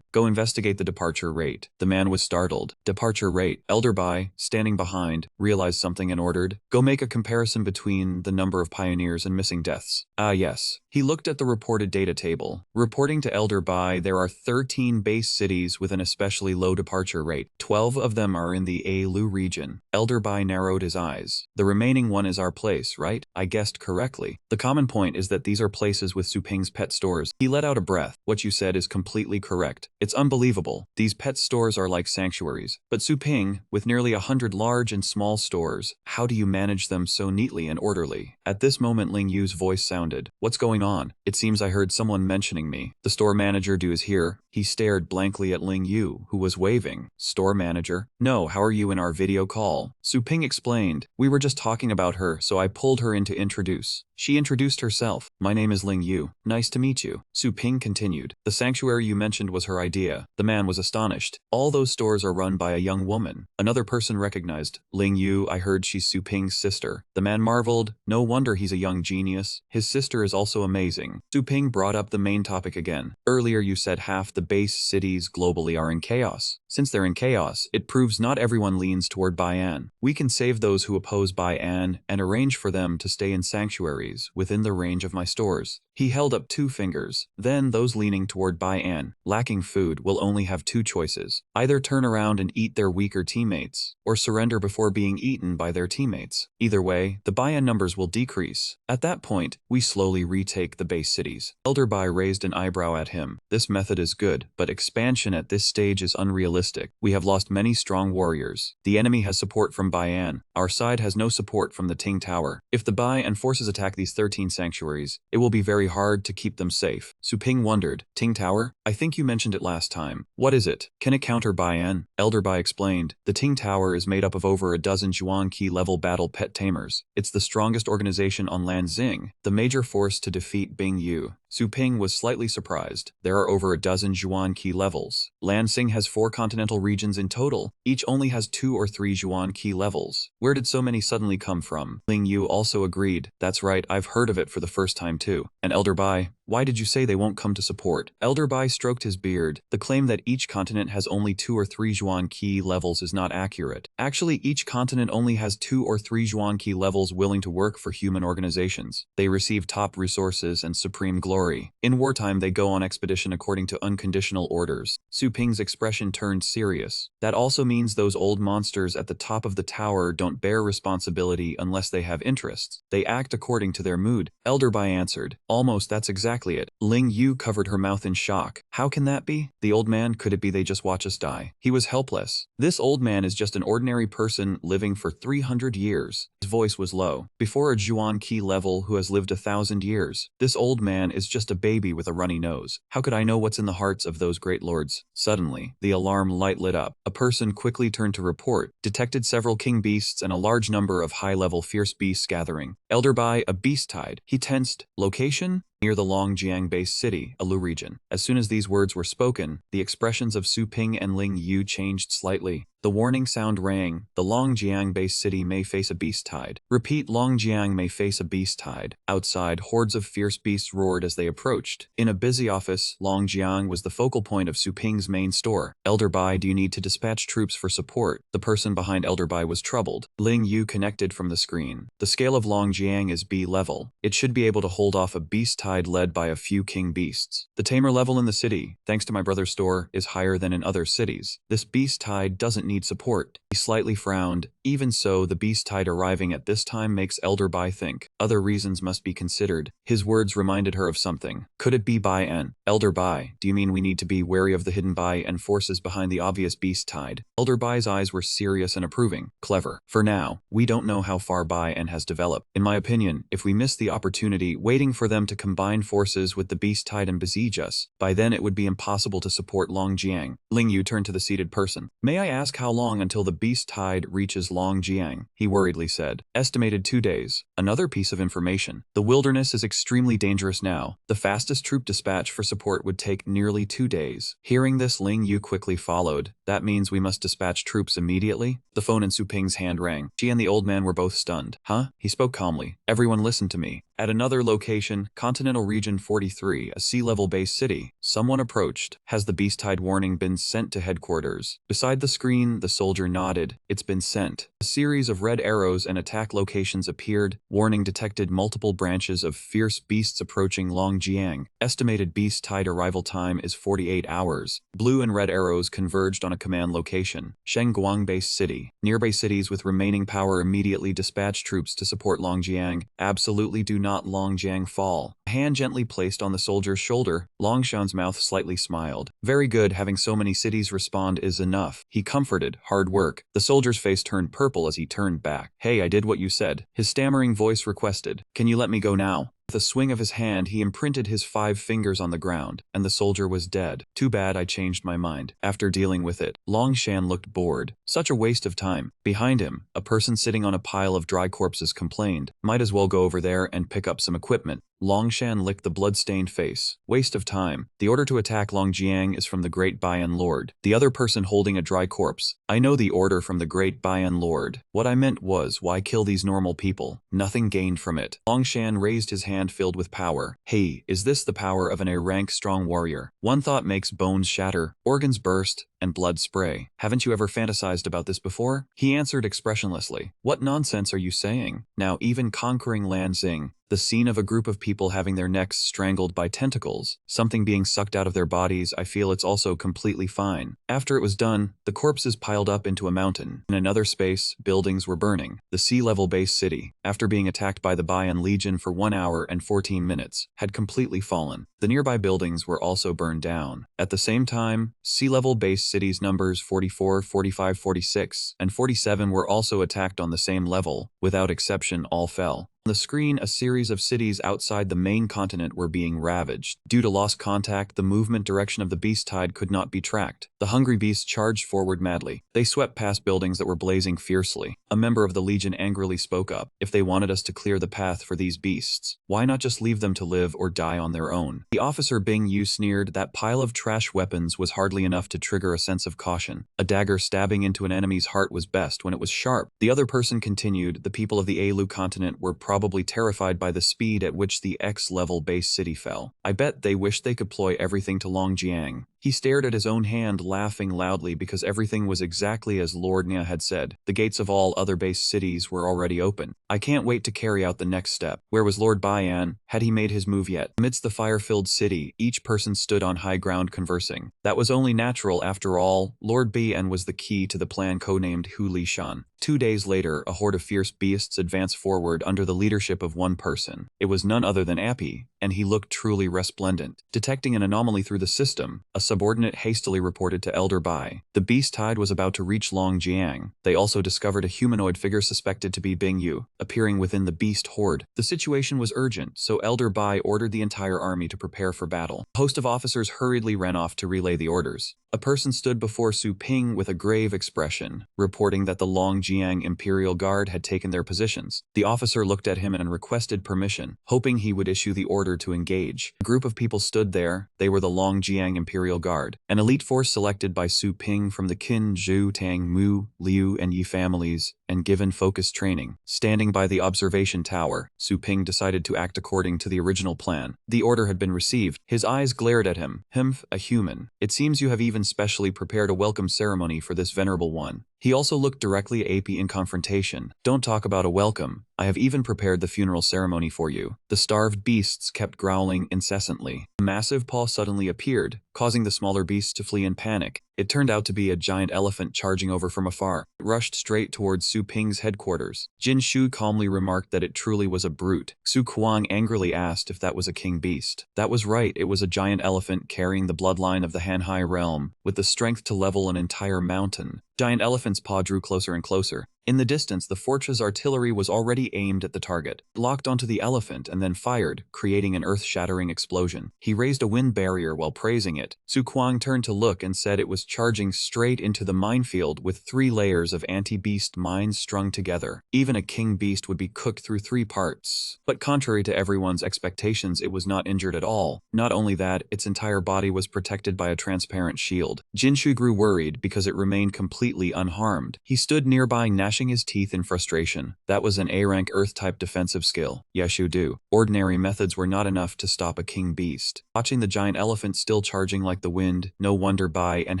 Go investigate the departure rate. The man was startled. Departure rate. Elder Bai, standing behind, realized something and ordered, go make a comparison between the number of pioneers and missing deaths. Yes. He looked at the reported data table. Reporting to Elder Bai, there are 13 base cities with an especially low departure rate. 12 of them are in the Ailu region. Elder Bai narrowed his eyes. The remaining one is our place, right? I guessed correctly. The common point is that these are places with Su Ping's pet stores. He let out a breath. What you said is completely correct. It's unbelievable. These pet stores are like sanctuaries. But Su Ping, with nearly 100 large and small stores, how do you manage them so neatly and orderly? At this moment, Ling Yu's voice sounded. What's going on? It seems I heard someone mentioning me. The store manager is here. He stared blankly at Ling Yu, who was waving. Store manager? No, how are you in our video call? Su Ping explained. We were just talking about her, so I pulled her in to introduce. She introduced herself. My name is Ling Yu. Nice to meet you. Su Ping continued. The sanctuary you mentioned was her idea. The man was astonished. All those stores are run by a young woman. Another person recognized. Ling Yu, I heard she's Su Ping's sister. The man marveled. No wonder he's a young genius. His sister is also amazing. Su Ping brought up the main topic again. Earlier you said half the the base cities globally are in chaos. Since they're in chaos, it proves not everyone leans toward Bayan. We can save those who oppose Bayan and arrange for them to stay in sanctuaries within the range of my stores. He held up 2 fingers. Then those leaning toward Bayan, lacking food, will only have 2 choices. Either turn around and eat their weaker teammates, or surrender before being eaten by their teammates. Either way, the Bayan numbers will decrease. At that point, we slowly retake the base cities. Elder Bai raised an eyebrow at him. This method is good, but expansion at this stage is unrealistic. We have lost many strong warriors. The enemy has support from Bayan. Our side has no support from the Ting Tower. If the Bai and forces attack these 13 sanctuaries, it will be very hard to keep them safe. Su Ping wondered, Ting Tower? I think you mentioned it last time. What is it? Can it counter Bayan? Elder Bai explained. The Ting Tower is made up of over a dozen Juan Qi level battle pet tamers. It's the strongest organization on Lanxing, the major force to defeat Bing Yu. Su Ping was slightly surprised. There are over a dozen Juan Qi levels. Lanxing has 4 continental regions in total. Each only has 2 or 3 Juan Qi levels. Where did so many suddenly come from? Ling Yu also agreed. That's right, I've heard of it for the first time too. And Elder Bai, why did you say they won't come to support? Elder Bai stroked his beard. The claim that each continent has only 2 or 3 Juan Qi levels is not accurate. Actually, each continent only has 2 or 3 Juan Qi levels willing to work for human organizations. They receive top resources and supreme glory. In wartime, they go on expedition according to unconditional orders. Su Ping's expression turned serious. That also means those old monsters at the top of the tower don't bear responsibility unless they have interests. They act according to their mood. Elder Bai answered. Almost, that's exactly it. Ling Yu covered her mouth in shock. How can that be? The old man, could it be they just watch us die? He was helpless. This old man is just an ordinary person living for 300 years. His voice was low. Before a Juan Qi level who has lived 1,000 years. This old man is just a baby with a runny nose. How could I know what's in the hearts of those great lords? Suddenly, the alarm light lit up. A person quickly turned to report, detected several king beasts and a large number of high-level fierce beasts gathering. Elder Bai, a beast tide. He tensed. Location? Near the Longjiang base city, Alu region. As soon as these words were spoken, the expressions of Su Ping and Ling Yu changed slightly. The warning sound rang. The Longjiang base city may face a beast tide. Repeat, Longjiang may face a beast tide. Outside, hordes of fierce beasts roared as they approached. In a busy office, Longjiang was the focal point of Su Ping's main store. Elder Bai, do you need to dispatch troops for support? The person behind Elder Bai was troubled. Ling Yu connected from the screen. The scale of Longjiang is B level. It should be able to hold off a beast tide led by a few king beasts. The tamer level in the city, thanks to my brother's store, is higher than in other cities. This beast tide doesn't need support. He slightly frowned. Even so, the beast tide arriving at this time makes Elder Bai think. Other reasons must be considered. His words reminded her of something. Could it be Bai En? Elder Bai, do you mean we need to be wary of the hidden Bai and forces behind the obvious beast tide? Elder Bai's eyes were serious and approving. Clever. For now, we don't know how far Bai En has developed. In my opinion, if we miss the opportunity waiting for them to combine forces with the beast tide and besiege us, by then it would be impossible to support Longjiang. Ling Yu turned to the seated person. May I ask how long until the beast tide reaches Longjiang? He worriedly said. Estimated 2 days. Another piece of information. The wilderness is extremely dangerous now. The fastest troop dispatch for support would take nearly 2 days. Hearing this, Ling Yu quickly followed. That means we must dispatch troops immediately? The phone in Su Ping's hand rang. She and the old man were both stunned. Huh? He spoke calmly. Everyone listened to me. At another location, Continental Region 43, a sea-level base city, someone approached. Has the beast tide warning been sent to headquarters? Beside the screen, the soldier nodded. It's been sent. A series of red arrows and attack locations appeared. Warning detected multiple branches of fierce beasts approaching Longjiang. Estimated beast tide arrival time is 48 hours. Blue and red arrows converged on a command location. Shengguang base city. Nearby cities with remaining power immediately dispatch troops to support Longjiang. Absolutely do not Longjiang fall. A hand gently placed on the soldier's shoulder. Longshan's mouth slightly smiled. Very good, having so many cities respond is enough. He comforted. Hard work. The soldier's face turned purple as he turned back. Hey, I did what you said. His stammering voice requested. Can you let me go now? With a swing of his hand, he imprinted his 5 fingers on the ground, and the soldier was dead. Too bad I changed my mind. After dealing with it, Longshan looked bored. Such a waste of time. Behind him, a person sitting on a pile of dry corpses complained. Might as well go over there and pick up some equipment. Longshan licked the blood-stained face. Waste of time. The order to attack Longjiang is from the Great Bayan Lord. The other person holding a dry corpse. I know the order from the Great Bayan Lord. What I meant was, why kill these normal people? Nothing gained from it. Longshan raised his hand filled with power. Hey, is this the power of an A-rank strong warrior? One thought makes bones shatter, organs burst, and blood spray. Haven't you ever fantasized about this before? He answered expressionlessly. What nonsense are you saying? Now even conquering Lanzing, the scene of a group of people having their necks strangled by tentacles, something being sucked out of their bodies, I feel it's also completely fine. After it was done, the corpses piled up into a mountain. In another space, buildings were burning. The sea-level base city, after being attacked by the Bayan Legion for 1 hour and 14 minutes, had completely fallen. The nearby buildings were also burned down. At the same time, sea-level base cities numbers 44, 45, 46, and 47 were also attacked on the same level. Without exception, all fell. On the screen, a series of cities outside the main continent were being ravaged. Due to lost contact, the movement direction of the beast tide could not be tracked. The hungry beasts charged forward madly. They swept past buildings that were blazing fiercely. A member of the Legion angrily spoke up. If they wanted us to clear the path for these beasts, why not just leave them to live or die on their own? The officer Bing Yu sneered. That pile of trash weapons was hardly enough to trigger a sense of caution. A dagger stabbing into an enemy's heart was best when it was sharp. The other person continued. The people of the Alu continent were probably terrified by the speed at which the X-level base city fell. I bet they wished they could deploy everything to Longjiang. He stared at his own hand, laughing loudly because everything was exactly as Lord Nia had said. The gates of all other base cities were already open. I can't wait to carry out the next step. Where was Lord Bayan? Had he made his move yet? Amidst the fire-filled city, each person stood on high ground conversing. That was only natural after all. Lord Bayan was the key to the plan codenamed Hu Lishan. 2 days later, a horde of fierce beasts advanced forward under the leadership of one person. It was none other than Appy, and he looked truly resplendent. Detecting an anomaly through the system, a subordinate hastily reported to Elder Bai. The beast tide was about to reach Longjiang. They also discovered a humanoid figure suspected to be Bing Yu, appearing within the beast horde. The situation was urgent, so Elder Bai ordered the entire army to prepare for battle. A host of officers hurriedly ran off to relay the orders. A person stood before Su Ping with a grave expression, reporting that the Longjiang Imperial Guard had taken their positions. The officer looked at him and requested permission, hoping he would issue the order to engage. A group of people stood there. They were the Longjiang Imperial Guard, an elite force selected by Su Ping from the Qin, Zhu, Tang, Mu, Liu, and Yi families, and given focused training. Standing by the observation tower, Su Ping decided to act according to the original plan. The order had been received. His eyes glared at him. Humph, a human. It seems you have even specially prepared a welcome ceremony for this venerable one. He also looked directly at AP in confrontation. Don't talk about a welcome. I have even prepared the funeral ceremony for you. The starved beasts kept growling incessantly. A massive paw suddenly appeared, causing the smaller beasts to flee in panic. It turned out to be a giant elephant charging over from afar. It rushed straight towards Su Ping's headquarters. Jin Shu calmly remarked that it truly was a brute. Su Kuang angrily asked if that was a king beast. That was right, it was a giant elephant carrying the bloodline of the Hanhai realm, with the strength to level an entire mountain. Giant elephant's paw drew closer and closer. In the distance, the fortress artillery was already aimed at the target. It locked onto the elephant and then fired, creating an earth-shattering explosion. He raised a wind barrier while praising it. Su Kuang turned to look and said it was charging straight into the minefield with 3 layers of anti-beast mines strung together. Even a king beast would be cooked through 3 parts. But contrary to everyone's expectations, it was not injured at all. Not only that, its entire body was protected by a transparent shield. Jinshu grew worried because it remained completely unharmed. He stood nearby, gnashing his teeth in frustration. That was an A-rank Earth-type defensive skill. Yes, you do. Ordinary methods were not enough to stop a king beast. Watching the giant elephant still charging like the wind, no wonder Bai and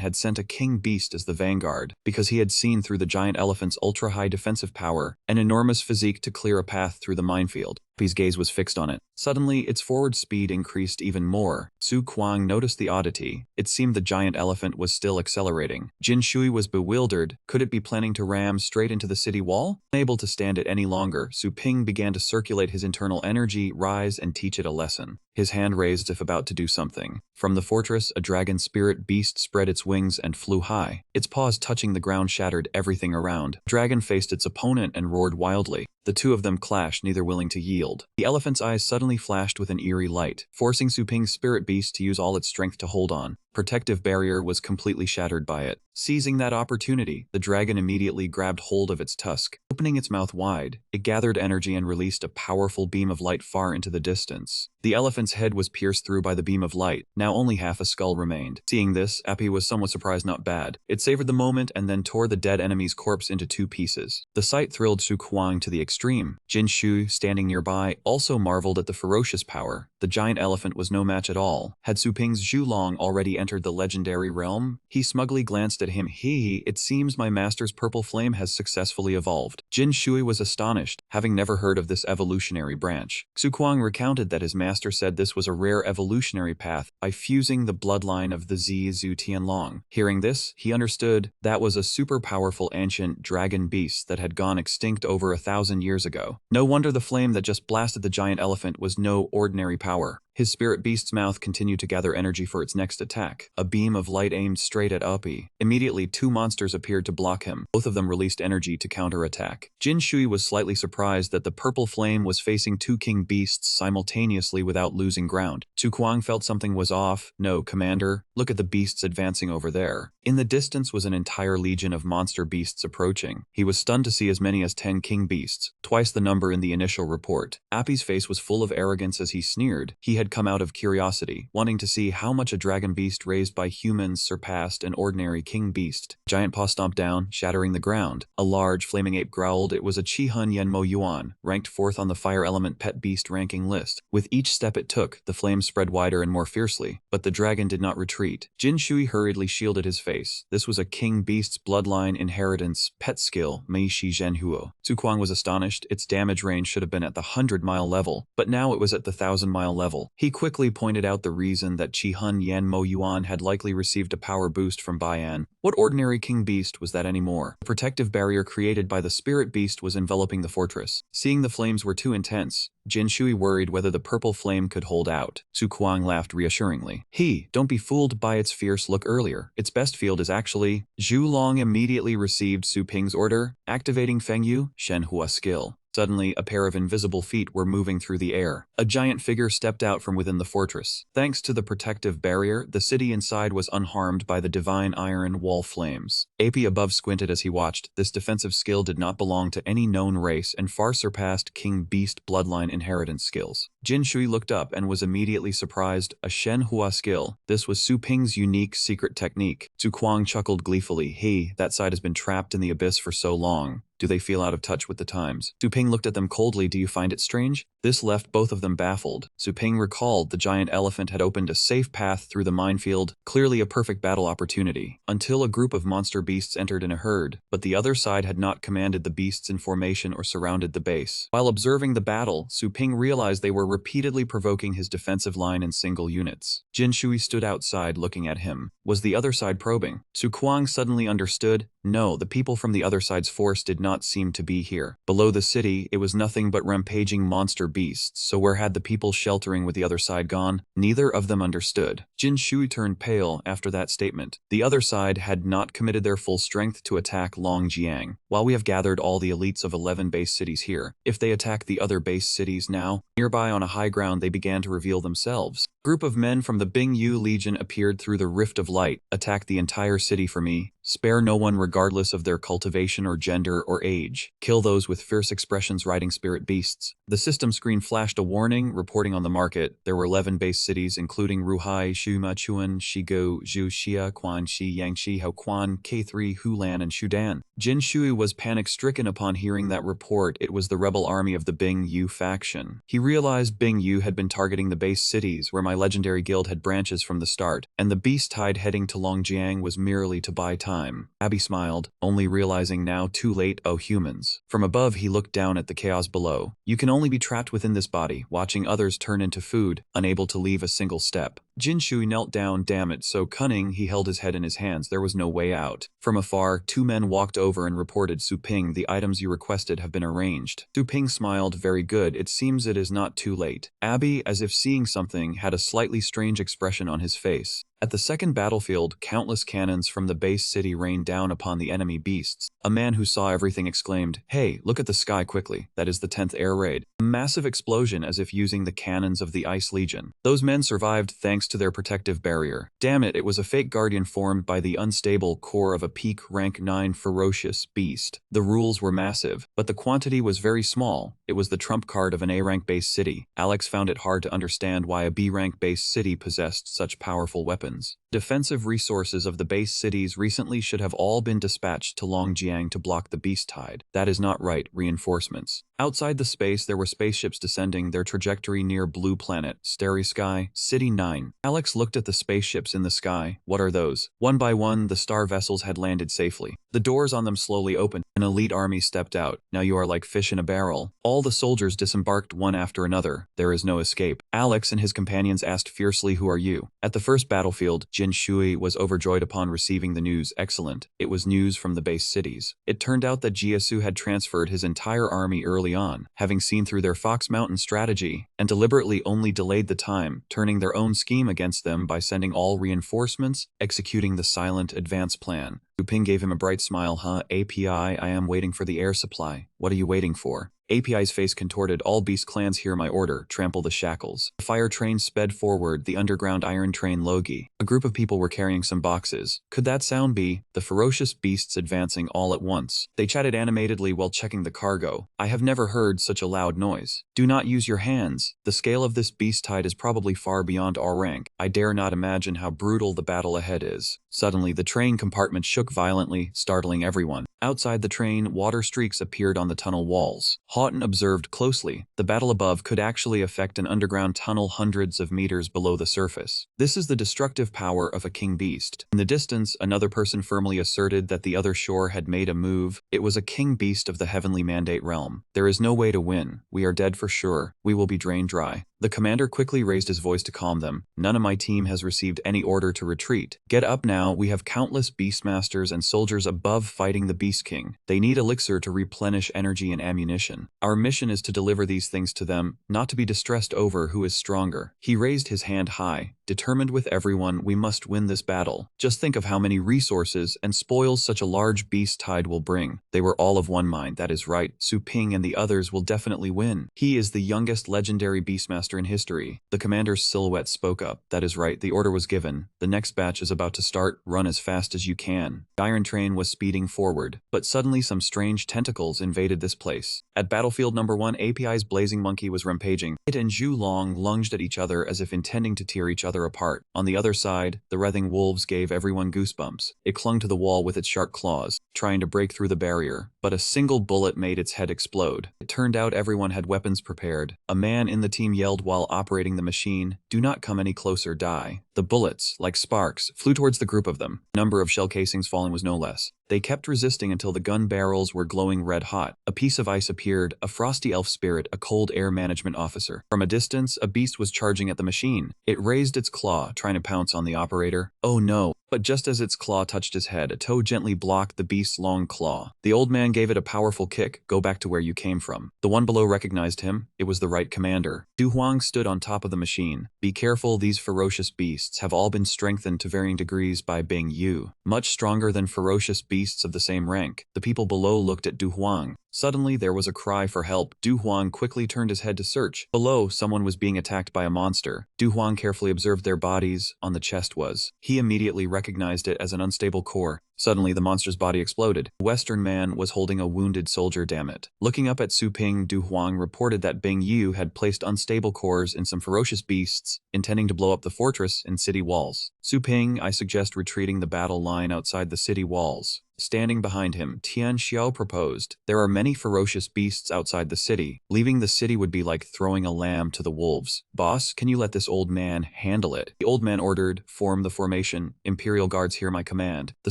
had sent a king beast as the vanguard, because he had seen through the giant elephant's ultra-high defensive power, an enormous physique to clear a path through the minefield. His gaze was fixed on it. Suddenly, its forward speed increased even more. Su Kuang noticed the oddity. It seemed the giant elephant was still accelerating. Jin Shui was bewildered. Could it be planning to ram straight into the city wall? Unable to stand it any longer, Su Ping began to circulate his internal energy, rise, and teach it a lesson. His hand raised as if about to do something. From the fortress, a dragon spirit beast spread its wings and flew high. Its paws touching the ground shattered everything around. The dragon faced its opponent and roared wildly. The two of them clashed, neither willing to yield. The elephant's eyes suddenly flashed with an eerie light, forcing Su Ping's spirit beast to use all its strength to hold on. Protective barrier was completely shattered by it. Seizing that opportunity, the dragon immediately grabbed hold of its tusk. Opening its mouth wide, it gathered energy and released a powerful beam of light far into the distance. The elephant's head was pierced through by the beam of light. Now only half a skull remained. Seeing this, Appy was somewhat surprised, not bad. It savored the moment and then tore the dead enemy's corpse into 2 pieces. The sight thrilled Su Kuang to the extreme. Jin Shui, standing nearby, also marveled at the ferocious power. The giant elephant was no match at all. Had Su Ping's Zhu Long already entered the legendary realm? He smugly glanced at him. It seems my master's purple flame has successfully evolved. Jin Shui was astonished, having never heard of this evolutionary branch. Su Kuang recounted that his master said this was a rare evolutionary path by fusing the bloodline of the Zhu Tianlong. Hearing this, he understood that was a super powerful ancient dragon beast that had gone extinct over 1,000 years ago. No wonder the flame that just blasted the giant elephant was no ordinary power. His spirit beast's mouth continued to gather energy for its next attack. A beam of light aimed straight at Uppy. Immediately, 2 monsters appeared to block him. Both of them released energy to counterattack. Jin Shui was slightly surprised that the purple flame was facing 2 king beasts simultaneously without losing ground. Su Kuang felt something was off. No, Commander, look at the beasts advancing over there. In the distance was an entire legion of monster beasts approaching. He was stunned to see as many as 10 king beasts, twice the number in the initial report. Appy's face was full of arrogance as he sneered. He had come out of curiosity, wanting to see how much a dragon beast raised by humans surpassed an ordinary king beast. Giant paw stomped down, shattering the ground. A large flaming ape growled. It was a Qihun Yenmo Yuan, ranked 4th on the fire element pet beast ranking list. With each step it took, the flames spread wider and more fiercely, but the dragon did not retreat. Jin Shui hurriedly shielded his face. This was a king beast's bloodline inheritance pet skill, Mei Shi Zhenhuo. Su Kuang was astonished. Its damage range should have been at the 100-mile level, but now it was at the 1,000-mile level. He quickly pointed out the reason that Qihun Yenmo Yuan had likely received a power boost from Baian. What ordinary king beast was that anymore? The protective barrier created by the spirit beast was enveloping the fortress. Seeing the flames were too intense, Jin Shui worried whether the purple flame could hold out. Su Kuang laughed reassuringly. Don't be fooled by its fierce look earlier. Its best field is actually... Zhu Long immediately received Su Ping's order, activating Feng Yu, Shenhua skill. Suddenly, a pair of invisible feet were moving through the air. A giant figure stepped out from within the fortress. Thanks to the protective barrier, the city inside was unharmed by the divine iron wall flames. AP above squinted as he watched. This defensive skill did not belong to any known race and far surpassed King Beast bloodline inheritance skills. Jin Shui looked up and was immediately surprised. A Shenhua skill. This was Su Ping's unique secret technique. Su Kuang chuckled gleefully. That side has been trapped in the abyss for so long. Do they feel out of touch with the times? Su Ping looked at them coldly. Do you find it strange? This left both of them baffled. Su Ping recalled the giant elephant had opened a safe path through the minefield, clearly a perfect battle opportunity, until a group of monster beasts entered in a herd, but the other side had not commanded the beasts in formation or surrounded the base. While observing the battle, Su Ping realized they were repeatedly provoking his defensive line in single units. Jin Shui stood outside looking at him. Was the other side probing? Su Kuang suddenly understood. No, the people from the other side's force did not seem to be here. Below the city, it was nothing but rampaging monster beasts, so where had the people sheltering with the other side gone? Neither of them understood. Jin Shui turned pale after that statement. The other side had not committed their full strength to attack Longjiang. While we have gathered all the elites of 11 base cities here, if they attack the other base cities now, nearby on a high ground they began to reveal themselves. Group of men from the Bingyu Legion appeared through the Rift of Light. Attack the entire city for me. Spare no one regardless of their cultivation or gender or age. Kill those with fierce expressions riding spirit beasts. The system screen flashed a warning, reporting on the market. There were 11 base cities including Ruhai, Shumachuan, Shigo, Zhuxia, Quanxi, Yangshi, Haoquan, K3, Hulan, and Shudan. Jin Shui was panic-stricken upon hearing that report. It was the rebel army of the Bingyu faction. He realized Bingyu had been targeting the base cities where my legendary guild had branches from the start, and the beast tide heading to Longjiang was merely to buy time. Abby smiled, only realizing now too late, oh humans. From above he looked down at the chaos below. You can only be trapped within this body, watching others turn into food, unable to leave a single step. Jin Shui knelt down. Damn it, so cunning. He held his head in his hands. There was no way out. From afar, 2 men walked over and reported, Su Ping, the items you requested have been arranged. Su Ping smiled. Very good, it seems it is not too late. Abby, as if seeing something, had a slightly strange expression on his face. At the second battlefield, countless cannons from the base city rained down upon the enemy beasts. A man who saw everything exclaimed, "Hey, look at the sky quickly. That is the 10th air raid." A massive explosion as if using the cannons of the Ice Legion. Those men survived thanks to their protective barrier. Damn it, it was a fake guardian formed by the unstable core of a peak rank 9 ferocious beast. The rules were massive, but the quantity was very small. It was the trump card of an A-rank base city. Alex found it hard to understand why a B-rank base city possessed such powerful weapons. Defensive resources of the base cities recently should have all been dispatched to Longjiang to block the beast tide. That is not right, reinforcements. Outside the space, there were spaceships descending their trajectory near Blue Planet, Starry Sky, City 9. Alex looked at the spaceships in the sky. What are those? One by one, the star vessels had landed safely. The doors on them slowly opened. An elite army stepped out. Now you are like fish in a barrel. All the soldiers disembarked one after another. There is no escape. Alex and his companions asked fiercely, "Who are you?" At the first battlefield, Jin Shui was overjoyed upon receiving the news. Excellent. It was news from the base cities. It turned out that Jiesu had transferred his entire army early on, having seen through their Fox Mountain strategy, and deliberately only delayed the time, turning their own scheme against them by sending all reinforcements, executing the silent advance plan. Yu Ping gave him a bright smile. "Huh, API, I am waiting for the air supply. What are you waiting for?" API's face contorted. "All beast clans hear my order. Trample the shackles." The fire train sped forward, the underground iron train Logi. A group of people were carrying some boxes. Could that sound be the ferocious beasts advancing all at once? They chatted animatedly while checking the cargo. "I have never heard such a loud noise. Do not use your hands. The scale of this beast tide is probably far beyond our rank. I dare not imagine how brutal the battle ahead is." Suddenly, the train compartment shook violently, startling everyone. Outside the train, water streaks appeared on the tunnel walls. Houghton observed closely. The battle above could actually affect an underground tunnel hundreds of meters below the surface. This is the destructive power of a king beast. In the distance, another person firmly asserted that the other shore had made a move. It was a king beast of the heavenly mandate realm. "There is no way to win. We are dead for sure. We will be drained dry." The commander quickly raised his voice to calm them. "None of my team has received any order to retreat. Get up now. We have countless beastmasters and soldiers above fighting the Beast King. They need elixir to replenish energy and ammunition. Our mission is to deliver these things to them, not to be distressed over who is stronger." He raised his hand high, determined with everyone. "We must win this battle. Just think of how many resources and spoils such a large beast tide will bring." They were all of one mind. "That is right. Su Ping and the others will definitely win. He is the youngest legendary beastmaster in history." The commander's silhouette spoke up. "That is right. The order was given. The next batch is about to start. Run as fast as you can." The iron train was speeding forward, but suddenly some strange tentacles invaded this place. At battlefield number 1, API's blazing monkey was rampaging. It and Zhu Long lunged at each other as if intending to tear each other apart. On the other side, the writhing wolves gave everyone goosebumps. It clung to the wall with its sharp claws, trying to break through the barrier, but a single bullet made its head explode. It turned out everyone had weapons prepared. A man in the team yelled while operating the machine, "Do not come any closer, die." The bullets, like sparks, flew towards the group of them. The number of shell casings falling was no less. They kept resisting until the gun barrels were glowing red hot. A piece of ice appeared, a frosty elf spirit, a cold air management officer. From a distance, a beast was charging at the machine. It raised its claw, trying to pounce on the operator. Oh no! But just as its claw touched his head, a toe gently blocked the beast's long claw. The old man gave it a powerful kick. "Go back to where you came from." The one below recognized him. It was the right commander. Du Huang stood on top of the machine. "Be careful, these ferocious beasts have all been strengthened to varying degrees by Bing Yu. Much stronger than ferocious beasts of the same rank." The people below looked at Du Huang. Suddenly, there was a cry for help. Du Huang quickly turned his head to search. Below, someone was being attacked by a monster. Du Huang carefully observed their bodies. On the chest was. He immediately recognized it as an unstable core. Suddenly, the monster's body exploded. The Western man was holding a wounded soldier, damn it. Looking up at Su Ping, Du Huang reported that Bing Yu had placed unstable cores in some ferocious beasts, intending to blow up the fortress and city walls. "Su Ping, I suggest retreating the battle line outside the city walls." Standing behind him, Tian Xiao proposed, "There are many ferocious beasts outside the city. Leaving the city would be like throwing a lamb to the wolves. Boss, can you let this old man handle it?" The old man ordered, "Form the formation. Imperial guards hear my command." The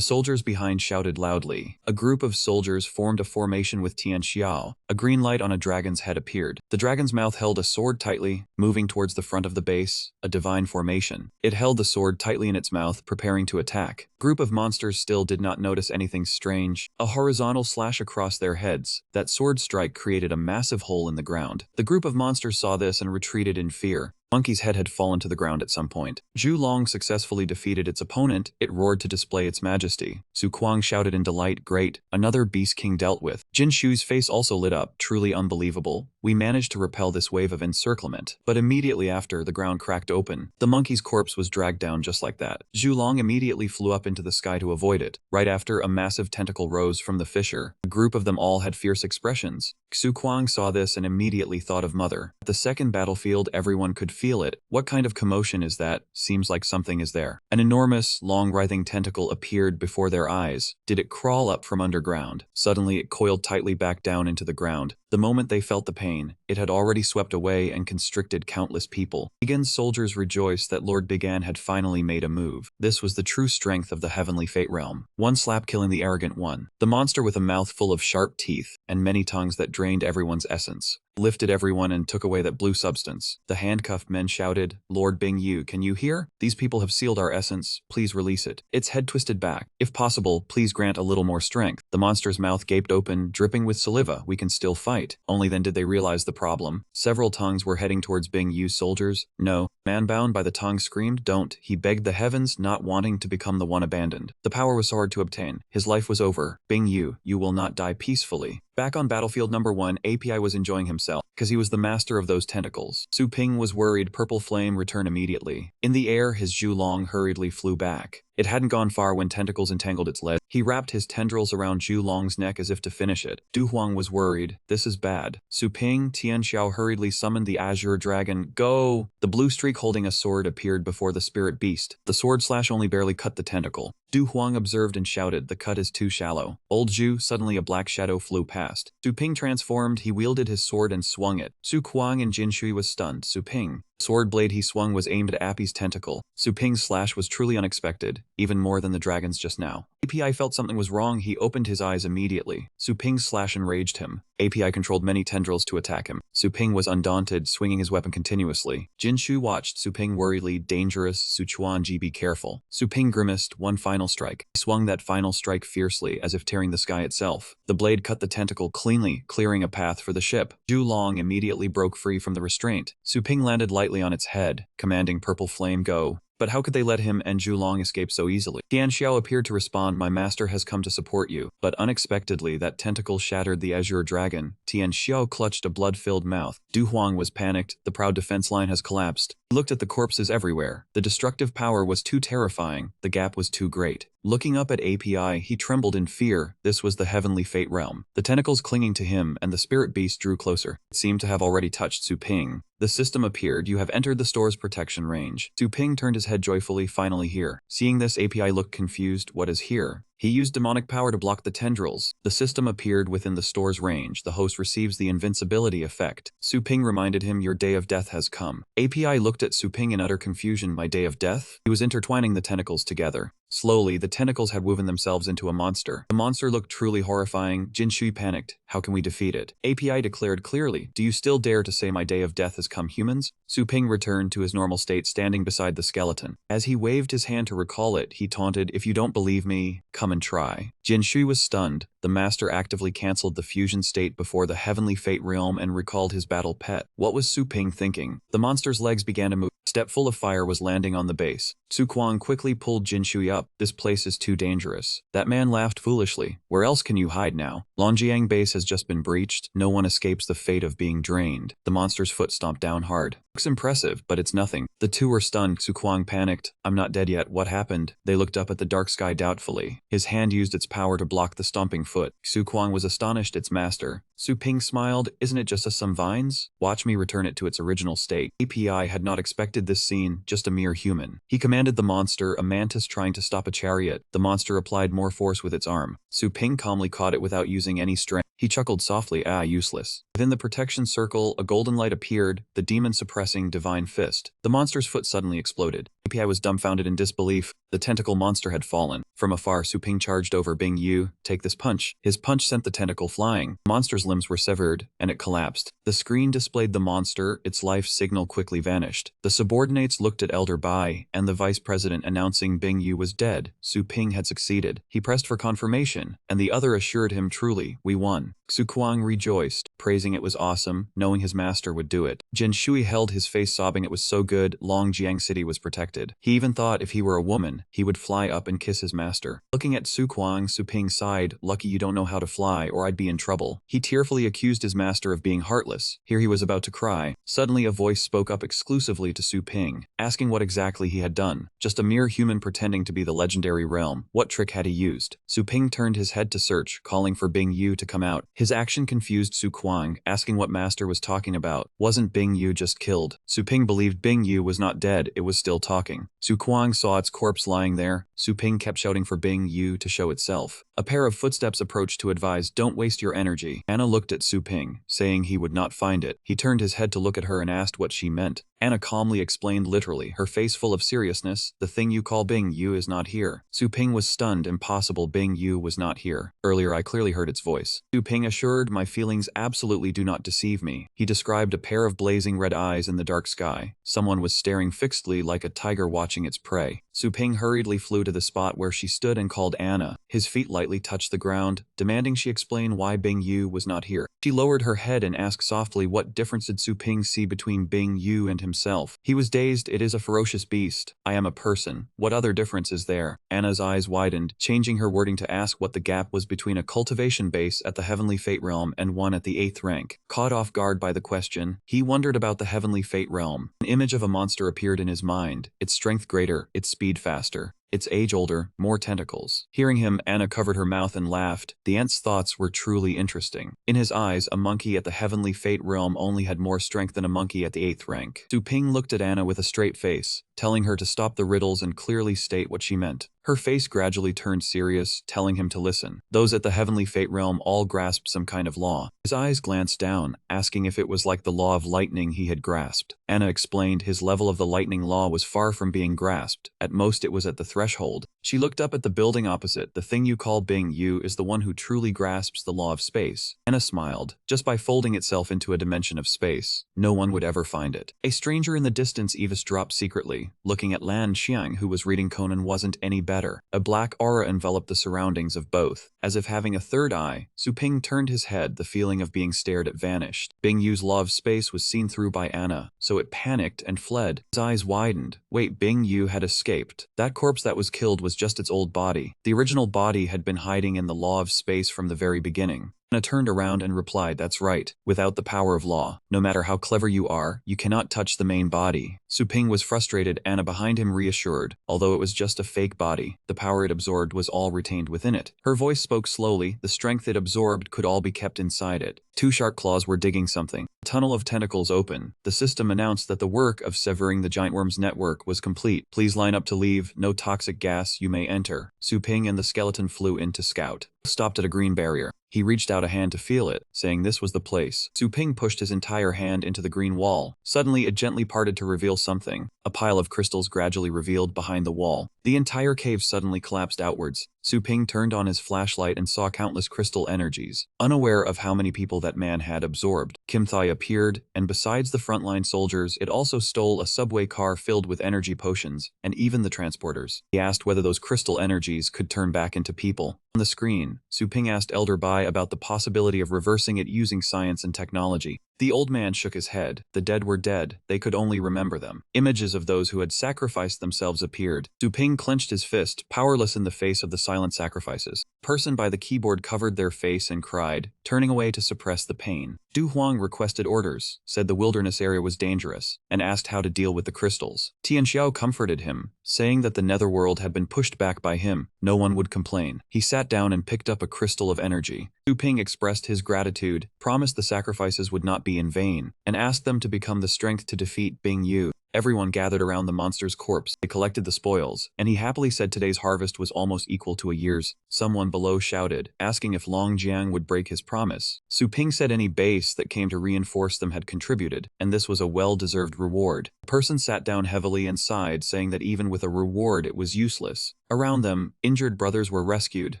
soldiers behind shouted loudly. A group of soldiers formed a formation with Tian Xiao. A green light on a dragon's head appeared. The dragon's mouth held a sword tightly, moving towards the front of the base, a divine formation. It held the sword tightly in its mouth, preparing to attack. Group of monsters still did not notice anything strange. A horizontal slash across their heads. That sword strike created a massive hole in the ground. The group of monsters saw this and retreated in fear. Monkey's head had fallen to the ground at some point. Zhu Long successfully defeated its opponent. It roared to display its majesty. Su Kuang shouted in delight, "Great, another beast king dealt with." Jin Shu's face also lit up, truly unbelievable. We managed to repel this wave of encirclement. But immediately after, the ground cracked open. The monkey's corpse was dragged down just like that. Zhu Long immediately flew up into the sky to avoid it. Right after, a massive tentacle rose from the fissure. A group of them all had fierce expressions. Su Kuang saw this and immediately thought of Mother. At the second battlefield, everyone could feel it. What kind of commotion is that? Seems like something is there. An enormous, long writhing tentacle appeared before their eyes. Did it crawl up from underground? Suddenly, it coiled tightly back down into the ground. The moment they felt the pain, it had already swept away and constricted countless people. Bigan's soldiers rejoiced that Lord Bigan had finally made a move. This was the true strength of the heavenly fate realm. One slap killing the arrogant one. The monster with a mouth full of sharp teeth and many tongues that drained everyone's essence lifted everyone and took away that blue substance. The handcuffed men shouted, "Lord Bing Yu, can you hear? These people have sealed our essence. Please release it." Its head twisted back. "If possible, please grant a little more strength." The monster's mouth gaped open, dripping with saliva. "We can still fight." Only then did they realize the problem. Several tongues were heading towards Bing Yu's soldiers. "No." Man bound by the tongue screamed, "Don't." He begged the heavens, not wanting to become the one abandoned. The power was so hard to obtain. His life was over. "Bing Yu, you will not die peacefully." Back on battlefield number 1, API was enjoying himself, because he was the master of those tentacles. Su Ping was worried. Purple flame return immediately. In the air, his Zhu Long hurriedly flew back. It hadn't gone far when tentacles entangled its leg. He wrapped his tendrils around Zhu Long's neck as if to finish it. Du Huang was worried. This is bad. Su Ping, Tian Xiao hurriedly summoned the Azure Dragon. "Go!" The blue streak holding a sword appeared before the spirit beast. The sword slash only barely cut the tentacle. Du Huang observed and shouted, "The cut is too shallow." Old Zhu, suddenly a black shadow flew past. Su Ping transformed. He wielded his sword and swung it. Su Kuang and Jin Shui was stunned. Su Ping. Sword blade he swung was aimed at Appy's tentacle. Su Ping's slash was truly unexpected, even more than the dragon's just now. API felt something was wrong. He opened his eyes immediately. Su Ping's slash enraged him. API controlled many tendrils to attack him. Su Ping was undaunted, swinging his weapon continuously. Jin Shu watched. Su Ping worriedly, "Dangerous. Su Chuanji, be careful." Su Ping grimaced. One final strike. He swung that final strike fiercely, as if tearing the sky itself. The blade cut the tentacle cleanly, clearing a path for the ship. Zhu Long immediately broke free from the restraint. Su Ping landed lightly on its head, commanding purple flame, "Go." But how could they let him and Zhu Long escape so easily? Tian Xiao appeared to respond, "My master has come to support you." But unexpectedly, that tentacle shattered the Azure Dragon. Tian Xiao clutched a blood-filled mouth. Du Huang was panicked. The proud defense line has collapsed. He looked at the corpses everywhere. The destructive power was too terrifying. The gap was too great. Looking up at API, he trembled in fear. This was the heavenly fate realm. The tentacles clinging to him and the spirit beast drew closer. It seemed to have already touched Su Ping. The system appeared. "You have entered the store's protection range." Su Ping turned his head joyfully, finally here. Seeing this, API looked confused. What is here? He used demonic power to block the tendrils. The system appeared within the store's range. The host receives the invincibility effect. Su Ping reminded him, "Your day of death has come." API looked at Su Ping in utter confusion. "My day of death?" He was intertwining the tentacles together. Slowly, the tentacles had woven themselves into a monster. The monster looked truly horrifying. Jin Shui panicked. "How can we defeat it?" API declared clearly, "Do you still dare to say my day of death has come, humans?" Su Ping returned to his normal state, standing beside the skeleton. As he waved his hand to recall it, he taunted, "If you don't believe me, come and try." Jin Shui was stunned. The master actively cancelled the fusion state before the heavenly fate realm and recalled his battle pet. What was Su Ping thinking? The monster's legs began to move. A step full of fire was landing on the base. Su Kuang quickly pulled Jin Shui up. "This place is too dangerous." That man laughed foolishly. "Where else can you hide now? Longjiang base has just been breached. No one escapes the fate of being drained." The monster's foot stomped down hard. "Looks impressive, but it's nothing." The two were stunned. Su Kuang panicked. "I'm not dead yet. What happened?" They looked up at the dark sky doubtfully. His hand used its power to block the stomping foot. Su Kuang was astonished. "Its master." Su Ping smiled. "Isn't it just some vines? Watch me return it to its original state." API had not expected this scene, just a mere human. He commanded the monster, a mantis trying to stop a chariot. The monster applied more force with its arm. Su Ping calmly caught it without using any strength. He chuckled softly, useless. Within the protection circle, a golden light appeared, the demon-suppressing divine fist. The monster's foot suddenly exploded. API was dumbfounded in disbelief. The tentacle monster had fallen. From afar, Su Ping charged over Bing Yu. "Take this punch." His punch sent the tentacle flying. The monster's limbs were severed, and it collapsed. The screen displayed the monster. Its life signal quickly vanished. The subordinates looked at Elder Bai, and the vice president announcing Bing Yu was dead. Su Ping had succeeded. He pressed for confirmation, and the other assured him, "Truly, we won." Su Kuang rejoiced, praising it was awesome, knowing his master would do it. Jin Shui held his face sobbing it was so good, Longjiang City was protected. He even thought if he were a woman, he would fly up and kiss his master. Looking at Su Kuang, Su Ping sighed, lucky you don't know how to fly or I'd be in trouble. He tearfully accused his master of being heartless. Here he was about to cry. Suddenly a voice spoke up exclusively to Su Ping, asking what exactly he had done. Just a mere human pretending to be the legendary realm. What trick had he used? Su Ping turned his head to search, calling for Bing Yu to come out. His action confused Su Kuang, asking what master was talking about. Wasn't Bing Yu just killed? Su Ping believed Bing Yu was not dead, it was still talking. Su Kuang saw its corpse lying there. Su Ping kept shouting for Bing Yu to show itself. A pair of footsteps approached to advise, don't waste your energy. Anna looked at Su Ping, saying he would not find it. He turned his head to look at her and asked what she meant. Anna calmly explained literally, her face full of seriousness, the thing you call Bing Yu is not here. Su Ping was stunned, impossible, Bing Yu was not here. Earlier I clearly heard its voice. Su Ping assured, my feelings absolutely do not deceive me. He described a pair of blazing red eyes in the dark sky. Someone was staring fixedly like a tiger watching its prey. Su Ping hurriedly flew to the spot where she stood and called Anna. His feet lightly touched the ground, demanding she explain why Bing Yu was not here. She lowered her head and asked softly what difference did Su Ping see between Bing Yu and himself. He was dazed, it is a ferocious beast. I am a person. What other difference is there? Anna's eyes widened, changing her wording to ask what the gap was between a cultivation base at the Heavenly Fate Realm and one at the 8th rank. Caught off guard by the question, he wondered about the Heavenly Fate Realm. An image of a monster appeared in his mind, its strength greater, its speed faster. Its age older, more tentacles. Hearing him, Anna covered her mouth and laughed. The ant's thoughts were truly interesting. In his eyes, a monkey at the Heavenly Fate Realm only had more strength than a monkey at the 8th rank. Su Ping looked at Anna with a straight face, telling her to stop the riddles and clearly state what she meant. Her face gradually turned serious, telling him to listen. Those at the Heavenly Fate Realm all grasped some kind of law. His eyes glanced down, asking if it was like the law of lightning he had grasped. Anna explained his level of the lightning law was far from being grasped. At most it was at the threshold. She looked up at the building opposite. The thing you call Bing Yu is the one who truly grasps the law of space. Anna smiled. Just by folding itself into a dimension of space, no one would ever find it. A stranger in the distance eavesdropped secretly. Looking at Lan Xiang, who was reading Conan, wasn't any better. A black aura enveloped the surroundings of both. As if having a third eye, Su Ping turned his head. The feeling of being stared at vanished. Bing Yu's law of space was seen through by Anna, so it panicked and fled. His eyes widened. Wait, Bing Yu had escaped. That corpse that was killed was just its old body. The original body had been hiding in the law of space from the very beginning. Anna turned around and replied, that's right. Without the power of law, no matter how clever you are, you cannot touch the main body. Su Ping was frustrated. Anna behind him reassured. Although it was just a fake body, the power it absorbed was all retained within it. Her voice spoke slowly. The strength it absorbed could all be kept inside it. Two shark claws were digging something. A tunnel of tentacles opened. The system announced that the work of severing the giant worm's network was complete. Please line up to leave. No toxic gas. You may enter. Su Ping and the skeleton flew in to scout. Stopped at a green barrier. He reached out a hand to feel it, saying this was the place. Su Ping pushed his entire hand into the green wall. Suddenly it gently parted to reveal something. A pile of crystals gradually revealed behind the wall. The entire cave suddenly collapsed outwards. Su Ping turned on his flashlight and saw countless crystal energies. Unaware of how many people that man had absorbed, Kim Thai appeared, and besides the frontline soldiers, it also stole a subway car filled with energy potions, and even the transporters. He asked whether those crystal energies could turn back into people. On the screen, Su Ping asked Elder Bai about the possibility of reversing it using science and technology. The old man shook his head. The dead were dead, they could only remember them. Images of those who had sacrificed themselves appeared. Su Ping clenched his fist, powerless in the face of the silent sacrifices. A person by the keyboard covered their face and cried, turning away to suppress the pain. Du Huang requested orders, said the wilderness area was dangerous, and asked how to deal with the crystals. Tian Xiao comforted him, saying that the netherworld had been pushed back by him. No one would complain. He sat down and picked up a crystal of energy. Su Ping expressed his gratitude, promised the sacrifices would not be in vain, and asked them to become the strength to defeat Bing Yu. Everyone gathered around the monster's corpse. They collected the spoils, and he happily said today's harvest was almost equal to a year's. Someone below shouted, asking if Long Jiang would break his promise. Su Ping said any base that came to reinforce them had contributed, and this was a well-deserved reward. The person sat down heavily and sighed, saying that even with a reward it was useless. Around them, injured brothers were rescued.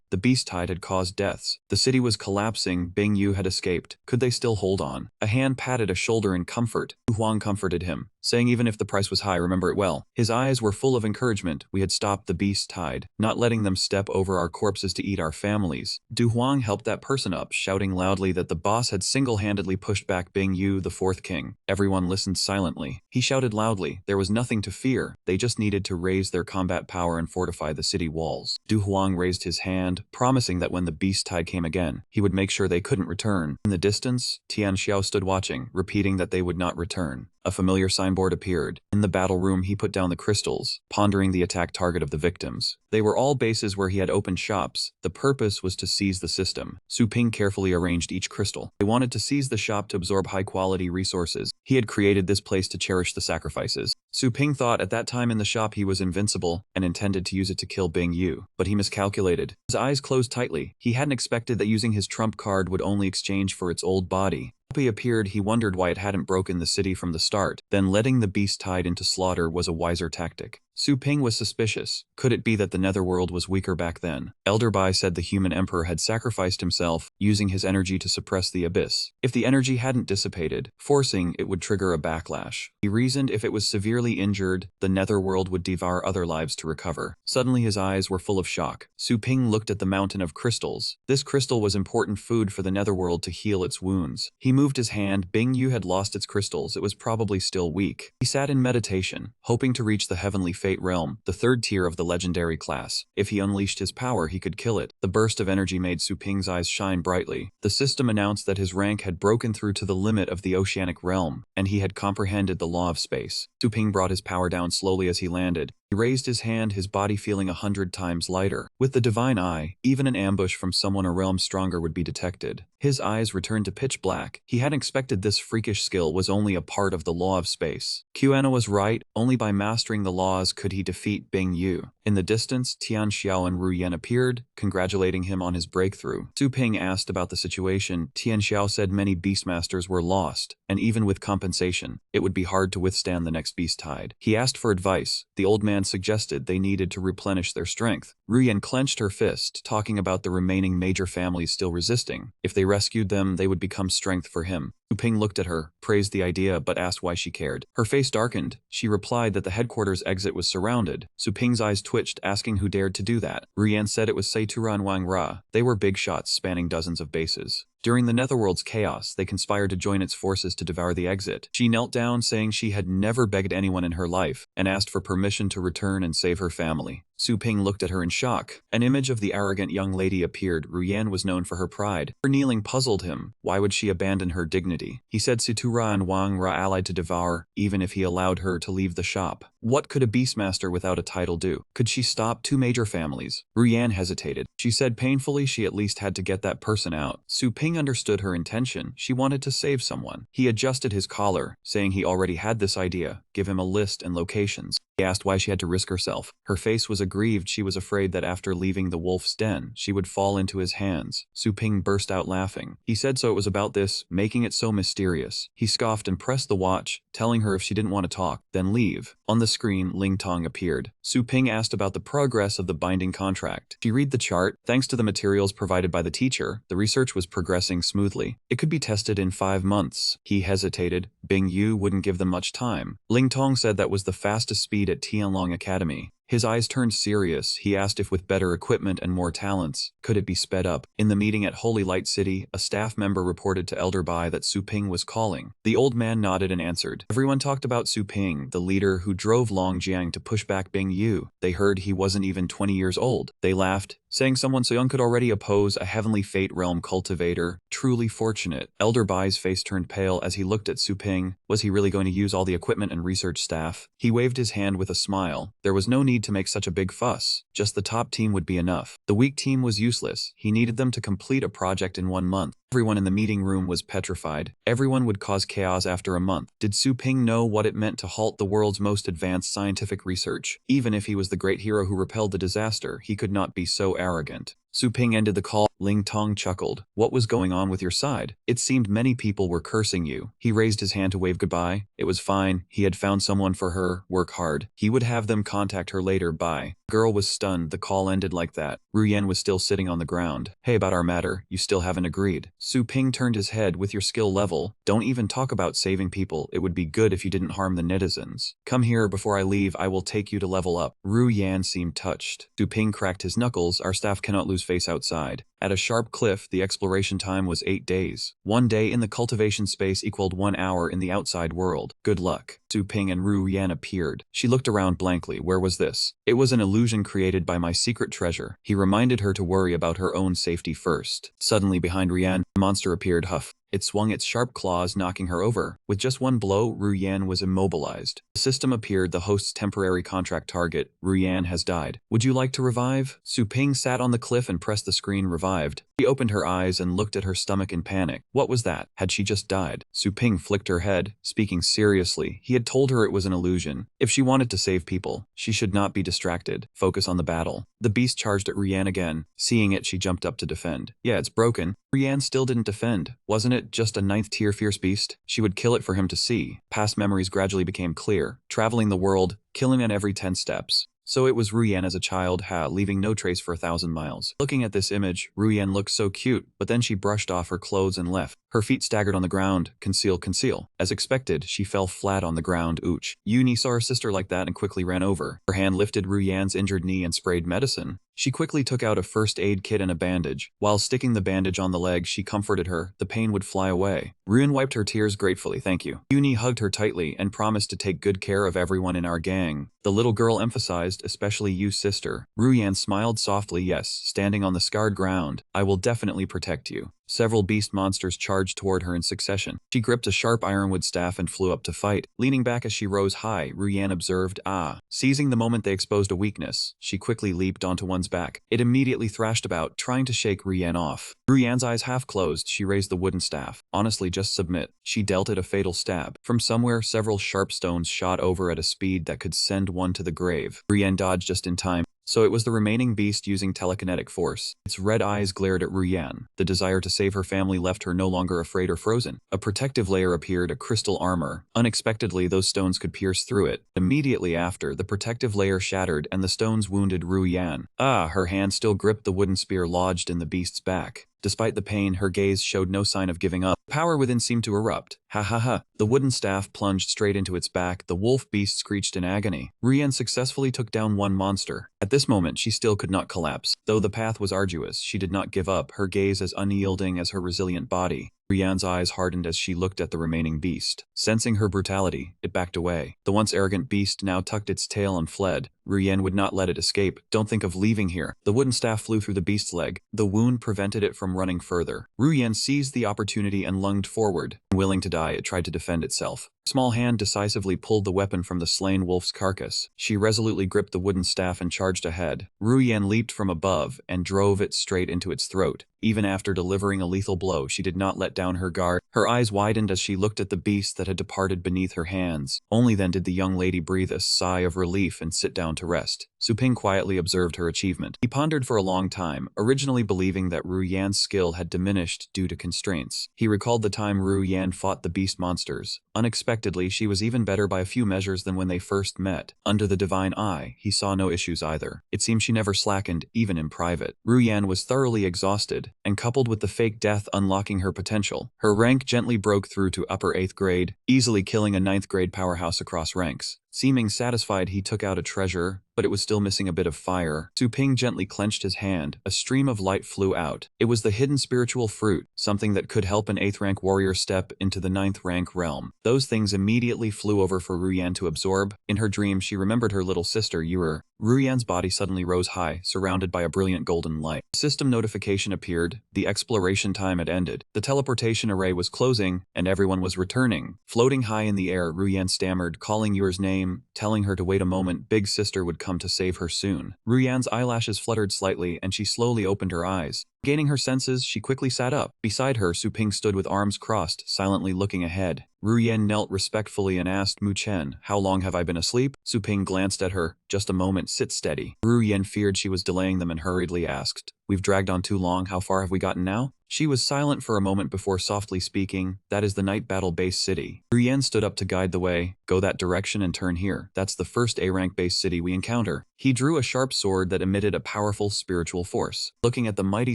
The beast tide had caused deaths. The city was collapsing. Bing Yu had escaped. Could they still hold on? A hand patted a shoulder in comfort. Du Huang comforted him, saying even if the price was high, remember it well. His eyes were full of encouragement. We had stopped the beast tide, not letting them step over our corpses to eat our families. Du Huang helped that person up, shouting loudly that the boss had single-handedly pushed back Bing Yu, the fourth king. Everyone listened silently. He shouted loudly, there was nothing to fear. They just needed to raise their combat power and fortify the city walls. Du Huang raised his hand, promising that when the beast tide came again, he would make sure they couldn't return. In the distance, Tian Xiao stood watching, repeating that they would not return. A familiar signboard appeared. In the battle room, he put down the crystals, pondering the attack target of the victims. They were all bases where he had opened shops. The purpose was to seize the system. Su Ping carefully arranged each crystal. They wanted to seize the shop to absorb high-quality resources. He had created this place to cherish the sacrifices. Su Ping thought at that time in the shop he was invincible and intended to use it to kill Bing Yu, but he miscalculated. His eyes closed tightly. He hadn't expected that using his trump card would only exchange for its old body. He appeared, he wondered why it hadn't broken the city from the start. Then letting the beast tide into slaughter was a wiser tactic. Su Ping was suspicious. Could it be that the netherworld was weaker back then? Elder Bai said the human emperor had sacrificed himself, using his energy to suppress the abyss. If the energy hadn't dissipated, forcing it would trigger a backlash. He reasoned if it was severely injured, the netherworld would devour other lives to recover. Suddenly his eyes were full of shock. Su Ping looked at the mountain of crystals. This crystal was important food for the netherworld to heal its wounds. He moved his hand. Bing Yu had lost its crystals. It was probably still weak. He sat in meditation, hoping to reach the heavenly fate realm, the third tier of the legendary class. If he unleashed his power, he could kill it. The burst of energy made Su Ping's eyes shine brightly. The system announced that his rank had broken through to the limit of the oceanic realm, and he had comprehended the law of space. Su Ping brought his power down slowly as he landed. He raised his hand, his body feeling 100 times lighter. With the divine eye, even an ambush from someone a realm stronger would be detected. His eyes returned to pitch black. He hadn't expected this freakish skill was only a part of the law of space. Qianna was right, only by mastering the laws could he defeat Bing Yu. In the distance, Tian Xiao and Ru Yan appeared, congratulating him on his breakthrough. Su Ping asked about the situation. Tian Xiao said many beastmasters were lost, and even with compensation, it would be hard to withstand the next beast tide. He asked for advice. The old man suggested they needed to replenish their strength. Ru Yan clenched her fist, talking about the remaining major families still resisting. If they rescued them, they would become strength for him. Su Ping looked at her, praised the idea, but asked why she cared. Her face darkened. She replied that the headquarters exit was surrounded. Su Ping's eyes twitched, asking who dared to do that. Ru Yan said it was Seitura and Wang Ra. They were big shots spanning dozens of bases. During the Netherworld's chaos, they conspired to join its forces to devour the exit. She knelt down, saying she had never begged anyone in her life, and asked for permission to return and save her family. Su Ping looked at her in shock. An image of the arrogant young lady appeared. Ru Yan was known for her pride. Her kneeling puzzled him. Why would she abandon her dignity? He said Seitura and Wang Ra allied to devour, even if he allowed her to leave the shop. What could a beastmaster without a title do? Could she stop two major families? Ru Yan hesitated. She said painfully she at least had to get that person out. Su Ping understood her intention. She wanted to save someone. He adjusted his collar, saying he already had this idea. Give him a list and locations. He asked why she had to risk herself. Her face was aggrieved. She was afraid that after leaving the wolf's den, she would fall into his hands. Su Ping burst out laughing. He said so it was about this, making it so mysterious. He scoffed and pressed the watch, telling her if she didn't want to talk, then leave. On the screen, Ling Tong appeared. Su Ping asked about the progress of the binding contract. She read the chart. Thanks to the materials provided by the teacher, the research was progressing smoothly. It could be tested in 5 months. He hesitated. Bing Yu wouldn't give them much time. Ling Tong said that was the fastest speed at Tianlong Academy. His eyes turned serious. He asked if with better equipment and more talents, could it be sped up? In the meeting at Holy Light City, a staff member reported to Elder Bai that Su Ping was calling. The old man nodded and answered. Everyone talked about Su Ping, the leader who drove Long Jiang to push back Bing Yu. They heard he wasn't even 20 years old. They laughed, saying someone so young could already oppose a heavenly fate realm cultivator. Truly fortunate. Elder Bai's face turned pale as he looked at Su Ping. Was he really going to use all the equipment and research staff? He waved his hand with a smile. There was no need to make such a big fuss. Just the top team would be enough. The weak team was useless. He needed them to complete a project in 1 month. Everyone in the meeting room was petrified. Everyone would cause chaos after a month. Did Su Ping know what it meant to halt the world's most advanced scientific research? Even if he was the great hero who repelled the disaster, he could not be so arrogant. Su Ping ended the call. Ling Tong chuckled. What was going on with your side? It seemed many people were cursing you. He raised his hand to wave goodbye. It was fine. He had found someone for her. Work hard. He would have them contact her later. Bye. Girl was stunned. The call ended like that. Ruyan was still sitting on the ground. Hey, about our matter, you still haven't agreed. Su Ping turned his head. With your skill level, don't even talk about saving people. It would be good if you didn't harm the netizens. Come here before I leave. I will take you to level up. Ruyan seemed touched. Su Ping cracked his knuckles. Our staff cannot lose face outside. At a sharp cliff, the exploration time was 8 days. 1 day in the cultivation space equaled 1 hour in the outside world. Good luck. Su Ping and Ruyan appeared. She looked around blankly. Where was this? It was an illusion created by my secret treasure. He reminded her to worry about her own safety first. Suddenly behind Ruyan, a monster appeared. Huff. It swung its sharp claws, knocking her over. With just one blow, Ruyan was immobilized. The system appeared. The host's temporary contract target. Ruyan has died. Would you like to revive? Su Ping sat on the cliff and pressed the screen. Revived. She opened her eyes and looked at her stomach in panic. What was that? Had she just died? Su Ping flicked her head, speaking seriously. He had told her it was an illusion. If she wanted to save people, she should not be distracted. Focus on the battle. The beast charged at Ruyan again. Seeing it, she jumped up to defend. Yeah, it's broken. Ruyan still didn't defend. Wasn't it just a 9th tier fierce beast? She would kill it for him to see. Past memories gradually became clear. Traveling the world, killing on every 10 steps. So it was Ruyan as a child, leaving no trace for 1,000 miles. Looking at this image, Ruyan looked so cute, but then she brushed off her clothes and left. Her feet staggered on the ground. Conceal, conceal. As expected, she fell flat on the ground. Ooch. Yuni saw her sister like that and quickly ran over. Her hand lifted Ruyan's injured knee and sprayed medicine. She quickly took out a first aid kit and a bandage. While sticking the bandage on the leg, she comforted her. The pain would fly away. Ruyan wiped her tears gratefully. Thank you. Yuni hugged her tightly and promised to take good care of everyone in our gang. The little girl emphasized, especially you, sister. Ruyan smiled softly. Yes, standing on the scarred ground. I will definitely protect you. Several beast monsters charged toward her in succession. She gripped a sharp ironwood staff and flew up to fight. Leaning back as she rose high, Ruyan observed, Seizing the moment they exposed a weakness, she quickly leaped onto one's back. It immediately thrashed about, trying to shake Ruyan off. Ruyan's eyes half closed. She raised the wooden staff. Honestly, just submit. She dealt it a fatal stab. From somewhere, several sharp stones shot over at a speed that could send one to the grave. Ruyan dodged just in time. So it was the remaining beast using telekinetic force. Its red eyes glared at Ruyan. The desire to save her family left her no longer afraid or frozen. A protective layer appeared, a crystal armor. Unexpectedly, those stones could pierce through it. Immediately after, the protective layer shattered and the stones wounded Ruyan. Her hand still gripped the wooden spear lodged in the beast's back. Despite the pain, her gaze showed no sign of giving up. Power within seemed to erupt. Ha ha ha. The wooden staff plunged straight into its back. The wolf beast screeched in agony. Ruyan successfully took down one monster. At this moment, she still could not collapse. Though the path was arduous, she did not give up, her gaze as unyielding as her resilient body. Ruyan's eyes hardened as she looked at the remaining beast. Sensing her brutality, it backed away. The once arrogant beast now tucked its tail and fled. Ruyan would not let it escape. Don't think of leaving here. The wooden staff flew through the beast's leg. The wound prevented it from running further. Ruyan seized the opportunity and lunged forward. Unwilling to die, it tried to defend itself. Small hand decisively pulled the weapon from the slain wolf's carcass. She resolutely gripped the wooden staff and charged ahead. Ruyan leaped from above and drove it straight into its throat. Even after delivering a lethal blow, she did not let down her guard. Her eyes widened as she looked at the beast that had departed beneath her hands. Only then did the young lady breathe a sigh of relief and sit down to rest. Su Ping quietly observed her achievement. He pondered for a long time, originally believing that Ruyan's skill had diminished due to constraints. He recalled the time Ruyan fought the beast monsters. Unexpectedly, she was even better by a few measures than when they first met. Under the divine eye, he saw no issues either. It seemed she never slackened, even in private. Ruyan was thoroughly exhausted, and coupled with the fake death unlocking her potential, her rank gently broke through to upper 8th grade, easily killing a 9th grade powerhouse across ranks. Seeming satisfied, he took out a treasure, but it was still missing a bit of fire. Su Ping gently clenched his hand. A stream of light flew out. It was the hidden spiritual fruit, something that could help an 8th rank warrior step into the 9th rank realm. Those things immediately flew over for Ruyan to absorb. In her dream, she remembered her little sister, Yura. Ruyan's body suddenly rose high, surrounded by a brilliant golden light. A system notification appeared. The exploration time had ended. The teleportation array was closing, and everyone was returning. Floating high in the air, Ruyan stammered, calling Yura's name, telling her to wait a moment. Big sister would come to save her soon. Ruyan's eyelashes fluttered slightly, and she slowly opened her eyes. Gaining her senses, she quickly sat up. Beside her, Su Ping stood with arms crossed, silently looking ahead. Ruyan knelt respectfully and asked Mu Chen, "How long have I been asleep?" Su Ping glanced at her. "Just a moment, sit steady." Ruyan feared she was delaying them and hurriedly asked, "We've dragged on too long, how far have we gotten now?" She was silent for a moment before softly speaking, "That is the night battle base city." Ruyan stood up to guide the way. "Go that direction and turn here. That's the first A-rank base city we encounter." He drew a sharp sword that emitted a powerful spiritual force. Looking at the mighty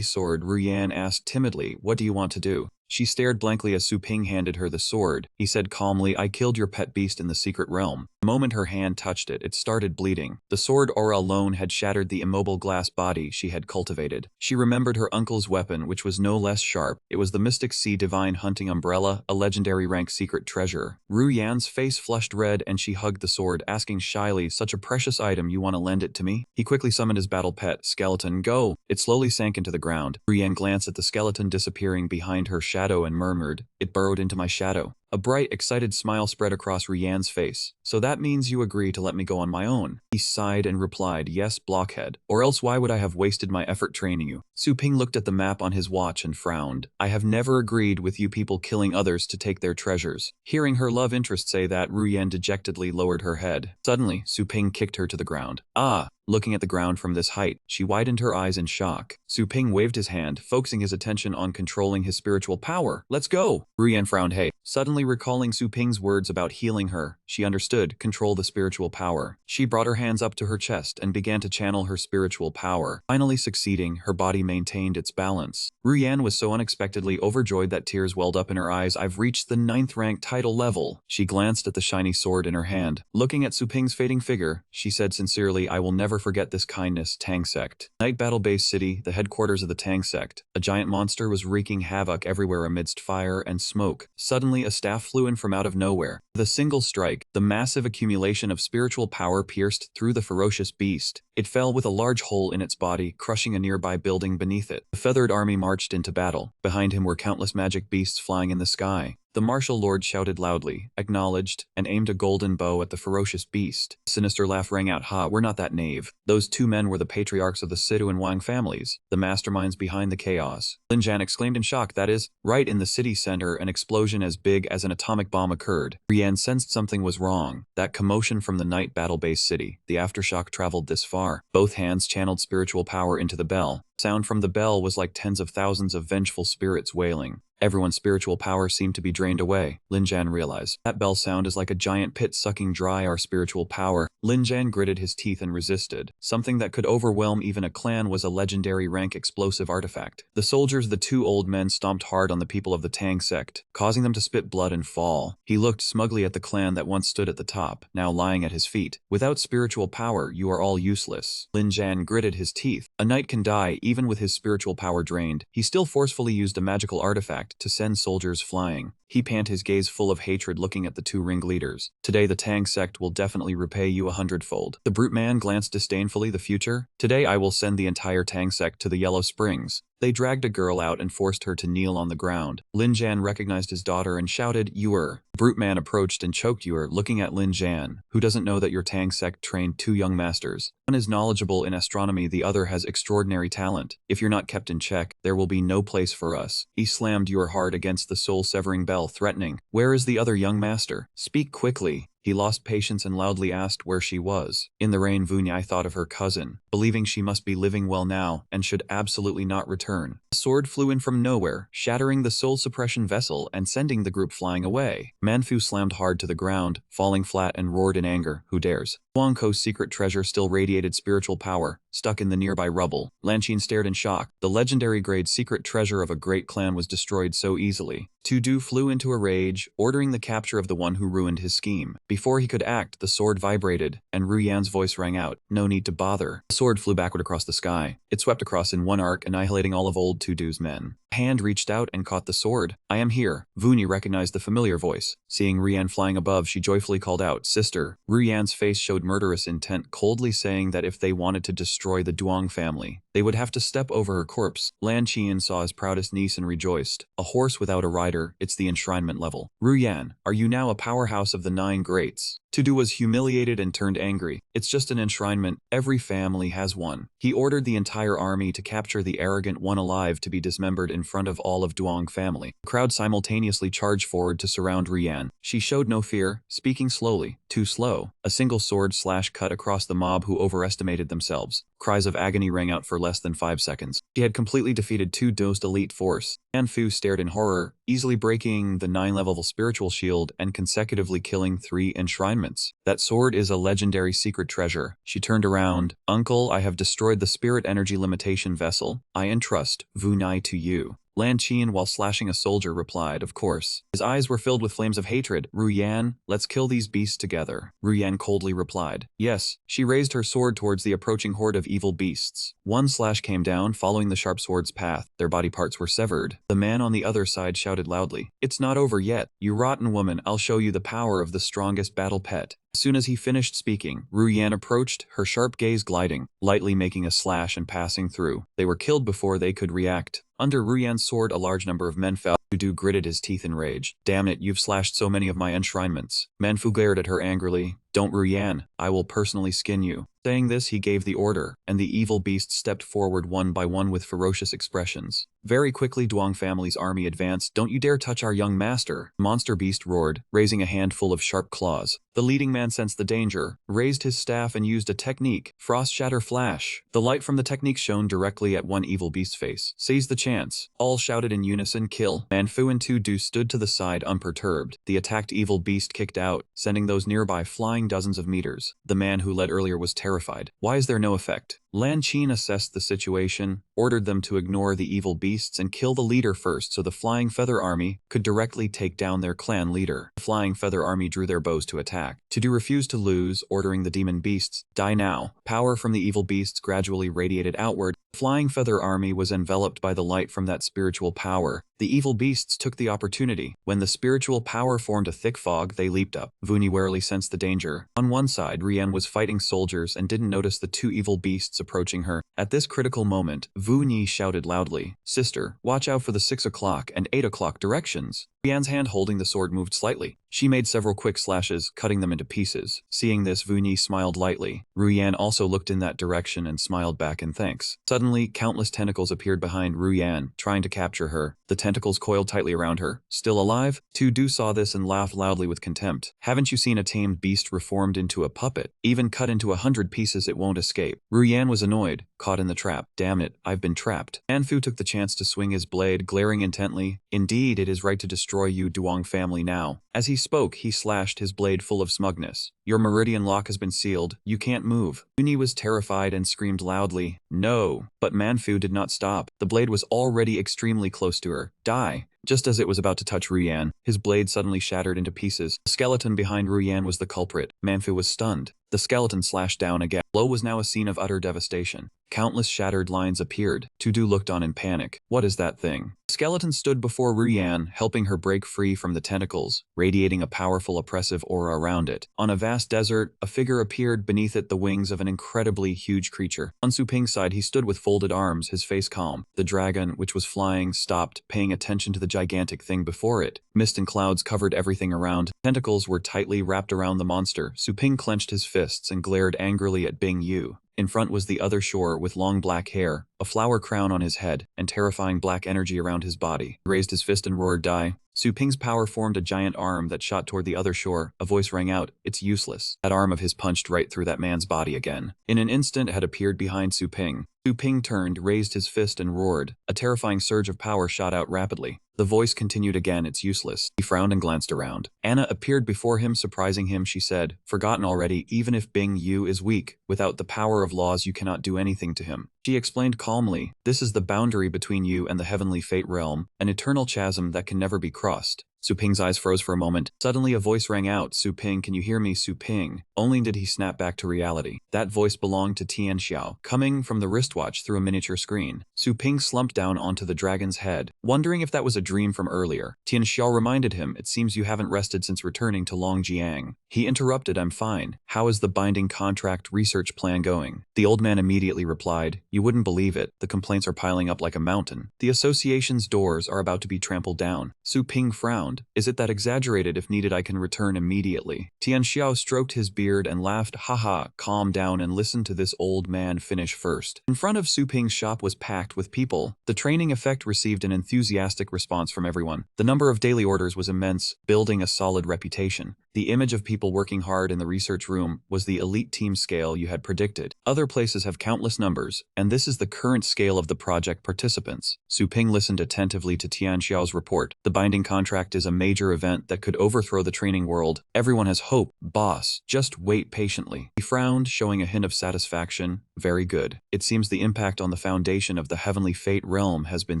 sword, Ruyan asked timidly, "What do you want to do?" She stared blankly as Su Ping handed her the sword. He said calmly, "I killed your pet beast in the secret realm." The moment her hand touched it, it started bleeding. The sword aura alone had shattered the immobile glass body she had cultivated. She remembered her uncle's weapon, which was no less sharp. It was the Mystic Sea Divine Hunting Umbrella, a legendary rank secret treasure. Ru Yan's face flushed red and she hugged the sword, asking shyly, "Such a precious item, you want to lend it to me?" He quickly summoned his battle pet, Skeleton. "Go!" It slowly sank into the ground. Ru Yan glanced at the skeleton disappearing behind her shadow and murmured, "It burrowed into my shadow." A bright, excited smile spread across Rian's face. "So that means you agree to let me go on my own?" He sighed and replied, "Yes, blockhead. Or else why would I have wasted my effort training you?" Su Ping looked at the map on his watch and frowned. "I have never agreed with you people killing others to take their treasures." Hearing her love interest say that, Ruyan dejectedly lowered her head. Suddenly, Su Ping kicked her to the ground. "Ah!" Looking at the ground from this height, she widened her eyes in shock. Su Ping waved his hand, focusing his attention on controlling his spiritual power. "Let's go!" Ruyan frowned. "Hey." Suddenly recalling Su Ping's words about healing her, she understood, control the spiritual power. She brought her hands up to her chest and began to channel her spiritual power. Finally succeeding, her body maintained its balance. Ruyan was so unexpectedly overjoyed that tears welled up in her eyes. "I've reached the 9th rank title level." She glanced at the shiny sword in her hand. Looking at Su Ping's fading figure, she said sincerely, "I will never forget this kindness, Tang Sect." Night Battle Base City, the headquarters of the Tang Sect. A giant monster was wreaking havoc everywhere amidst fire and smoke. Suddenly, a staff flew in from out of nowhere. With a single strike, the massive accumulation of spiritual power pierced through the ferocious beast. It fell with a large hole in its body, crushing a nearby building beneath it. The feathered army marched into battle. Behind him were countless magic beasts flying in the sky. The martial lord shouted loudly, acknowledged, and aimed a golden bow at the ferocious beast. A sinister laugh rang out. "Ha, we're not that knave." Those two men were the patriarchs of the Sidu and Wang families, the masterminds behind the chaos. Lin Jan exclaimed in shock. That is, right in the city center, an explosion as big as an atomic bomb occurred. Rian sensed something was wrong. That commotion from the night battle base city, the aftershock traveled this far. Both hands channeled spiritual power into the bell. Sound from the bell was like tens of thousands of vengeful spirits wailing. Everyone's spiritual power seemed to be drained away. Lin Jan realized. That bell sound is like a giant pit sucking dry our spiritual power. Lin Jan gritted his teeth and resisted. Something that could overwhelm even a clan was a legendary rank explosive artifact. The soldiers of the two old men stomped hard on the people of the Tang sect, causing them to spit blood and fall. He looked smugly at the clan that once stood at the top, now lying at his feet. "Without spiritual power, you are all useless." Lin Jan gritted his teeth. A knight can die even with his spiritual power drained. He still forcefully used a magical artifact to send soldiers flying. He panned his gaze full of hatred looking at the two ringleaders. "Today the Tang sect will definitely repay you 100-fold. The brute man glanced disdainfully. "The future? Today I will send the entire Tang sect to the Yellow Springs." They dragged a girl out and forced her to kneel on the ground. Lin Jan recognized his daughter and shouted, "Yuer." The brute man approached and choked Yuer, looking at Lin Jan. "Who doesn't know that your Tang sect trained two young masters? One is knowledgeable in astronomy, the other has extraordinary talent. If you're not kept in check, there will be no place for us." He slammed Yuer hard against the soul-severing bell, threatening, "Where is the other young master? Speak quickly." He lost patience and loudly asked where she was. In the rain, Vunyai thought of her cousin, believing she must be living well now and should absolutely not return. A sword flew in from nowhere, shattering the soul suppression vessel and sending the group flying away. Manfu slammed hard to the ground, falling flat and roared in anger, "Who dares?" Huangko's secret treasure still radiated spiritual power, stuck in the nearby rubble. Lanqin stared in shock. The legendary grade secret treasure of a great clan was destroyed so easily. Tudu flew into a rage, ordering the capture of the one who ruined his scheme. Before he could act, the sword vibrated, and Ruyan's voice rang out, "No need to bother." The sword flew backward across the sky. It swept across in one arc, annihilating all of old Tudu's men. A hand reached out and caught the sword. "I am here." Vunyi recognized the familiar voice. Seeing Ruyan flying above, she joyfully called out, "Sister." Ruyan's face showed murderous intent, coldly saying that if they wanted to destroy the Duong family, they would have to step over her corpse. Lan Qian saw his proudest niece and rejoiced. "A horse without a rider, it's the enshrinement level." "Ruyan, are you now a powerhouse of the 9 greats?" Tudu was humiliated and turned angry. "It's just an enshrinement. Every family has one." He ordered the entire army to capture the arrogant one alive to be dismembered in front of all of Duong family. The crowd simultaneously charged forward to surround Ruyan. She showed no fear, speaking slowly. Too slow. A single sword slash cut across the mob who overestimated themselves. Cries of agony rang out for less than 5 seconds. She had completely defeated 2 dosed elite force. Manfu stared in horror, easily breaking the 9-level spiritual shield and consecutively killing 3 enshrinement enshrinements. That sword is a legendary secret treasure. She turned around. Uncle, I have destroyed the spirit energy limitation vessel. I entrust Wu Nai to you. Lan Qian, while slashing a soldier, replied, of course. His eyes were filled with flames of hatred. Ru Yan, let's kill these beasts together. Ru Yan coldly replied, yes. She raised her sword towards the approaching horde of evil beasts. One slash came down, following the sharp sword's path. Their body parts were severed. The man on the other side shouted loudly, it's not over yet. You rotten woman, I'll show you the power of the strongest battle pet. As soon as he finished speaking, Ru Yan approached, her sharp gaze gliding, lightly making a slash and passing through. They were killed before they could react. Under Ru Yan's sword, a large number of men fell. Dudu gritted his teeth in rage. Damn it, you've slashed so many of my enshrinements. Manfu glared at her angrily. Don't, Ru Yan, I will personally skin you. Saying this, he gave the order, and the evil beasts stepped forward one by one with ferocious expressions. Very quickly, Duong family's army advanced. Don't you dare touch our young master, Monster Beast roared, raising a handful of sharp claws. The leading man sensed the danger, raised his staff and used a technique, Frost Shatter Flash. The light from the technique shone directly at one evil beast's face. Seize the chance. All shouted in unison, kill. Manfu and Tu Du stood to the side unperturbed. The attacked evil beast kicked out, sending those nearby flying dozens of meters. The man who led earlier was terrified. Why is there no effect? Lan Qin assessed the situation, ordered them to ignore the evil beasts and kill the leader first so the Flying Feather Army could directly take down their clan leader. The Flying Feather Army drew their bows to attack. To-Do refused to lose, ordering the demon beasts, die now. Power from the evil beasts gradually radiated outward. The Flying Feather Army was enveloped by the light from that spiritual power. The evil beasts took the opportunity. When the spiritual power formed a thick fog, they leaped up. Vuni warily sensed the danger. On one side, Rian was fighting soldiers and didn't notice the two evil beasts approaching her. At this critical moment, Vuni shouted loudly, sister, watch out for the 6 o'clock and 8 o'clock directions. Rian's hand holding the sword moved slightly. She made several quick slashes, cutting them into pieces. Seeing this, Vuni smiled lightly. Ruyan also looked in that direction and smiled back in thanks. Suddenly, countless tentacles appeared behind Ruyan, trying to capture her. The tentacles coiled tightly around her. Still alive? Tu-Du saw this and laughed loudly with contempt. Haven't you seen a tamed beast reformed into a puppet? Even cut into 100 pieces, it won't escape. Ruyan was annoyed, caught in the trap. Damn it, I've been trapped. Anfu took the chance to swing his blade, glaring intently. Indeed, it is right to destroy you, Duong family, now. As he spoke, he slashed his blade full of smugness. Your meridian lock has been sealed. You can't move. Uni was terrified and screamed loudly, no. But Manfu did not stop. The blade was already extremely close to her. Die. Just as it was about to touch Ruyan, his blade suddenly shattered into pieces. The skeleton behind Ruyan was the culprit. Manfu was stunned. The skeleton slashed down again. Below was now a scene of utter devastation. Countless shattered lines appeared. Tu-Du looked on in panic. What is that thing? The skeleton stood before Ruyan, helping her break free from the tentacles, radiating a powerful oppressive aura around it. On a vast desert, a figure appeared beneath it, the wings of an incredibly huge creature. On Su Ping's side, he stood with folded arms, his face calm. The dragon, which was flying, stopped, paying attention to the gigantic thing before it. Mist and clouds covered everything around. Tentacles were tightly wrapped around the monster. Su Ping clenched his fists and glared angrily at Bing Yu. In front was the other shore with long black hair, a flower crown on his head, and terrifying black energy around his body. He raised his fist and roared, die. Su Ping's power formed a giant arm that shot toward the other shore. A voice rang out, it's useless. That arm of his punched right through that man's body again. In an instant, it had appeared behind Su Ping. Su Ping turned, raised his fist and roared. A terrifying surge of power shot out rapidly. The voice continued again, it's useless. He frowned and glanced around. Anna appeared before him, surprising him. She said, forgotten already, even if Bing Yu is weak, without the power of laws you cannot do anything to him. She explained calmly, this is the boundary between you and the heavenly fate realm, an eternal chasm that can never be crossed. Su Ping's eyes froze for a moment. Suddenly a voice rang out, Su Ping, can you hear me, Su Ping? Only did he snap back to reality. That voice belonged to Tian Xiao, coming from the wristwatch through a miniature screen. Su Ping slumped down onto the dragon's head, wondering if that was a dream from earlier. Tian Xiao reminded him, it seems you haven't rested since returning to Longjiang. He interrupted, I'm fine. How is the binding contract research plan going? The old man immediately replied, you wouldn't believe it. The complaints are piling up like a mountain. The association's doors are about to be trampled down. Su Ping frowned. Is it that exaggerated? If needed, I can return immediately. Tian Xiao stroked his beard and laughed, haha, calm down and listen to this old man finish first. In front of Su Ping's shop was packed with people. The training effect received an enthusiastic response from everyone. The number of daily orders was immense, building a solid reputation. The image of people working hard in the research room was the elite team scale you had predicted. Other places have countless numbers, and this is the current scale of the project participants. Su Ping listened attentively to Tian Xiao's report. The binding contract is a major event that could overthrow the training world. Everyone has hope, boss. Just wait patiently. He frowned, showing a hint of satisfaction. Very good. It seems the impact on the foundation of the Heavenly Fate realm has been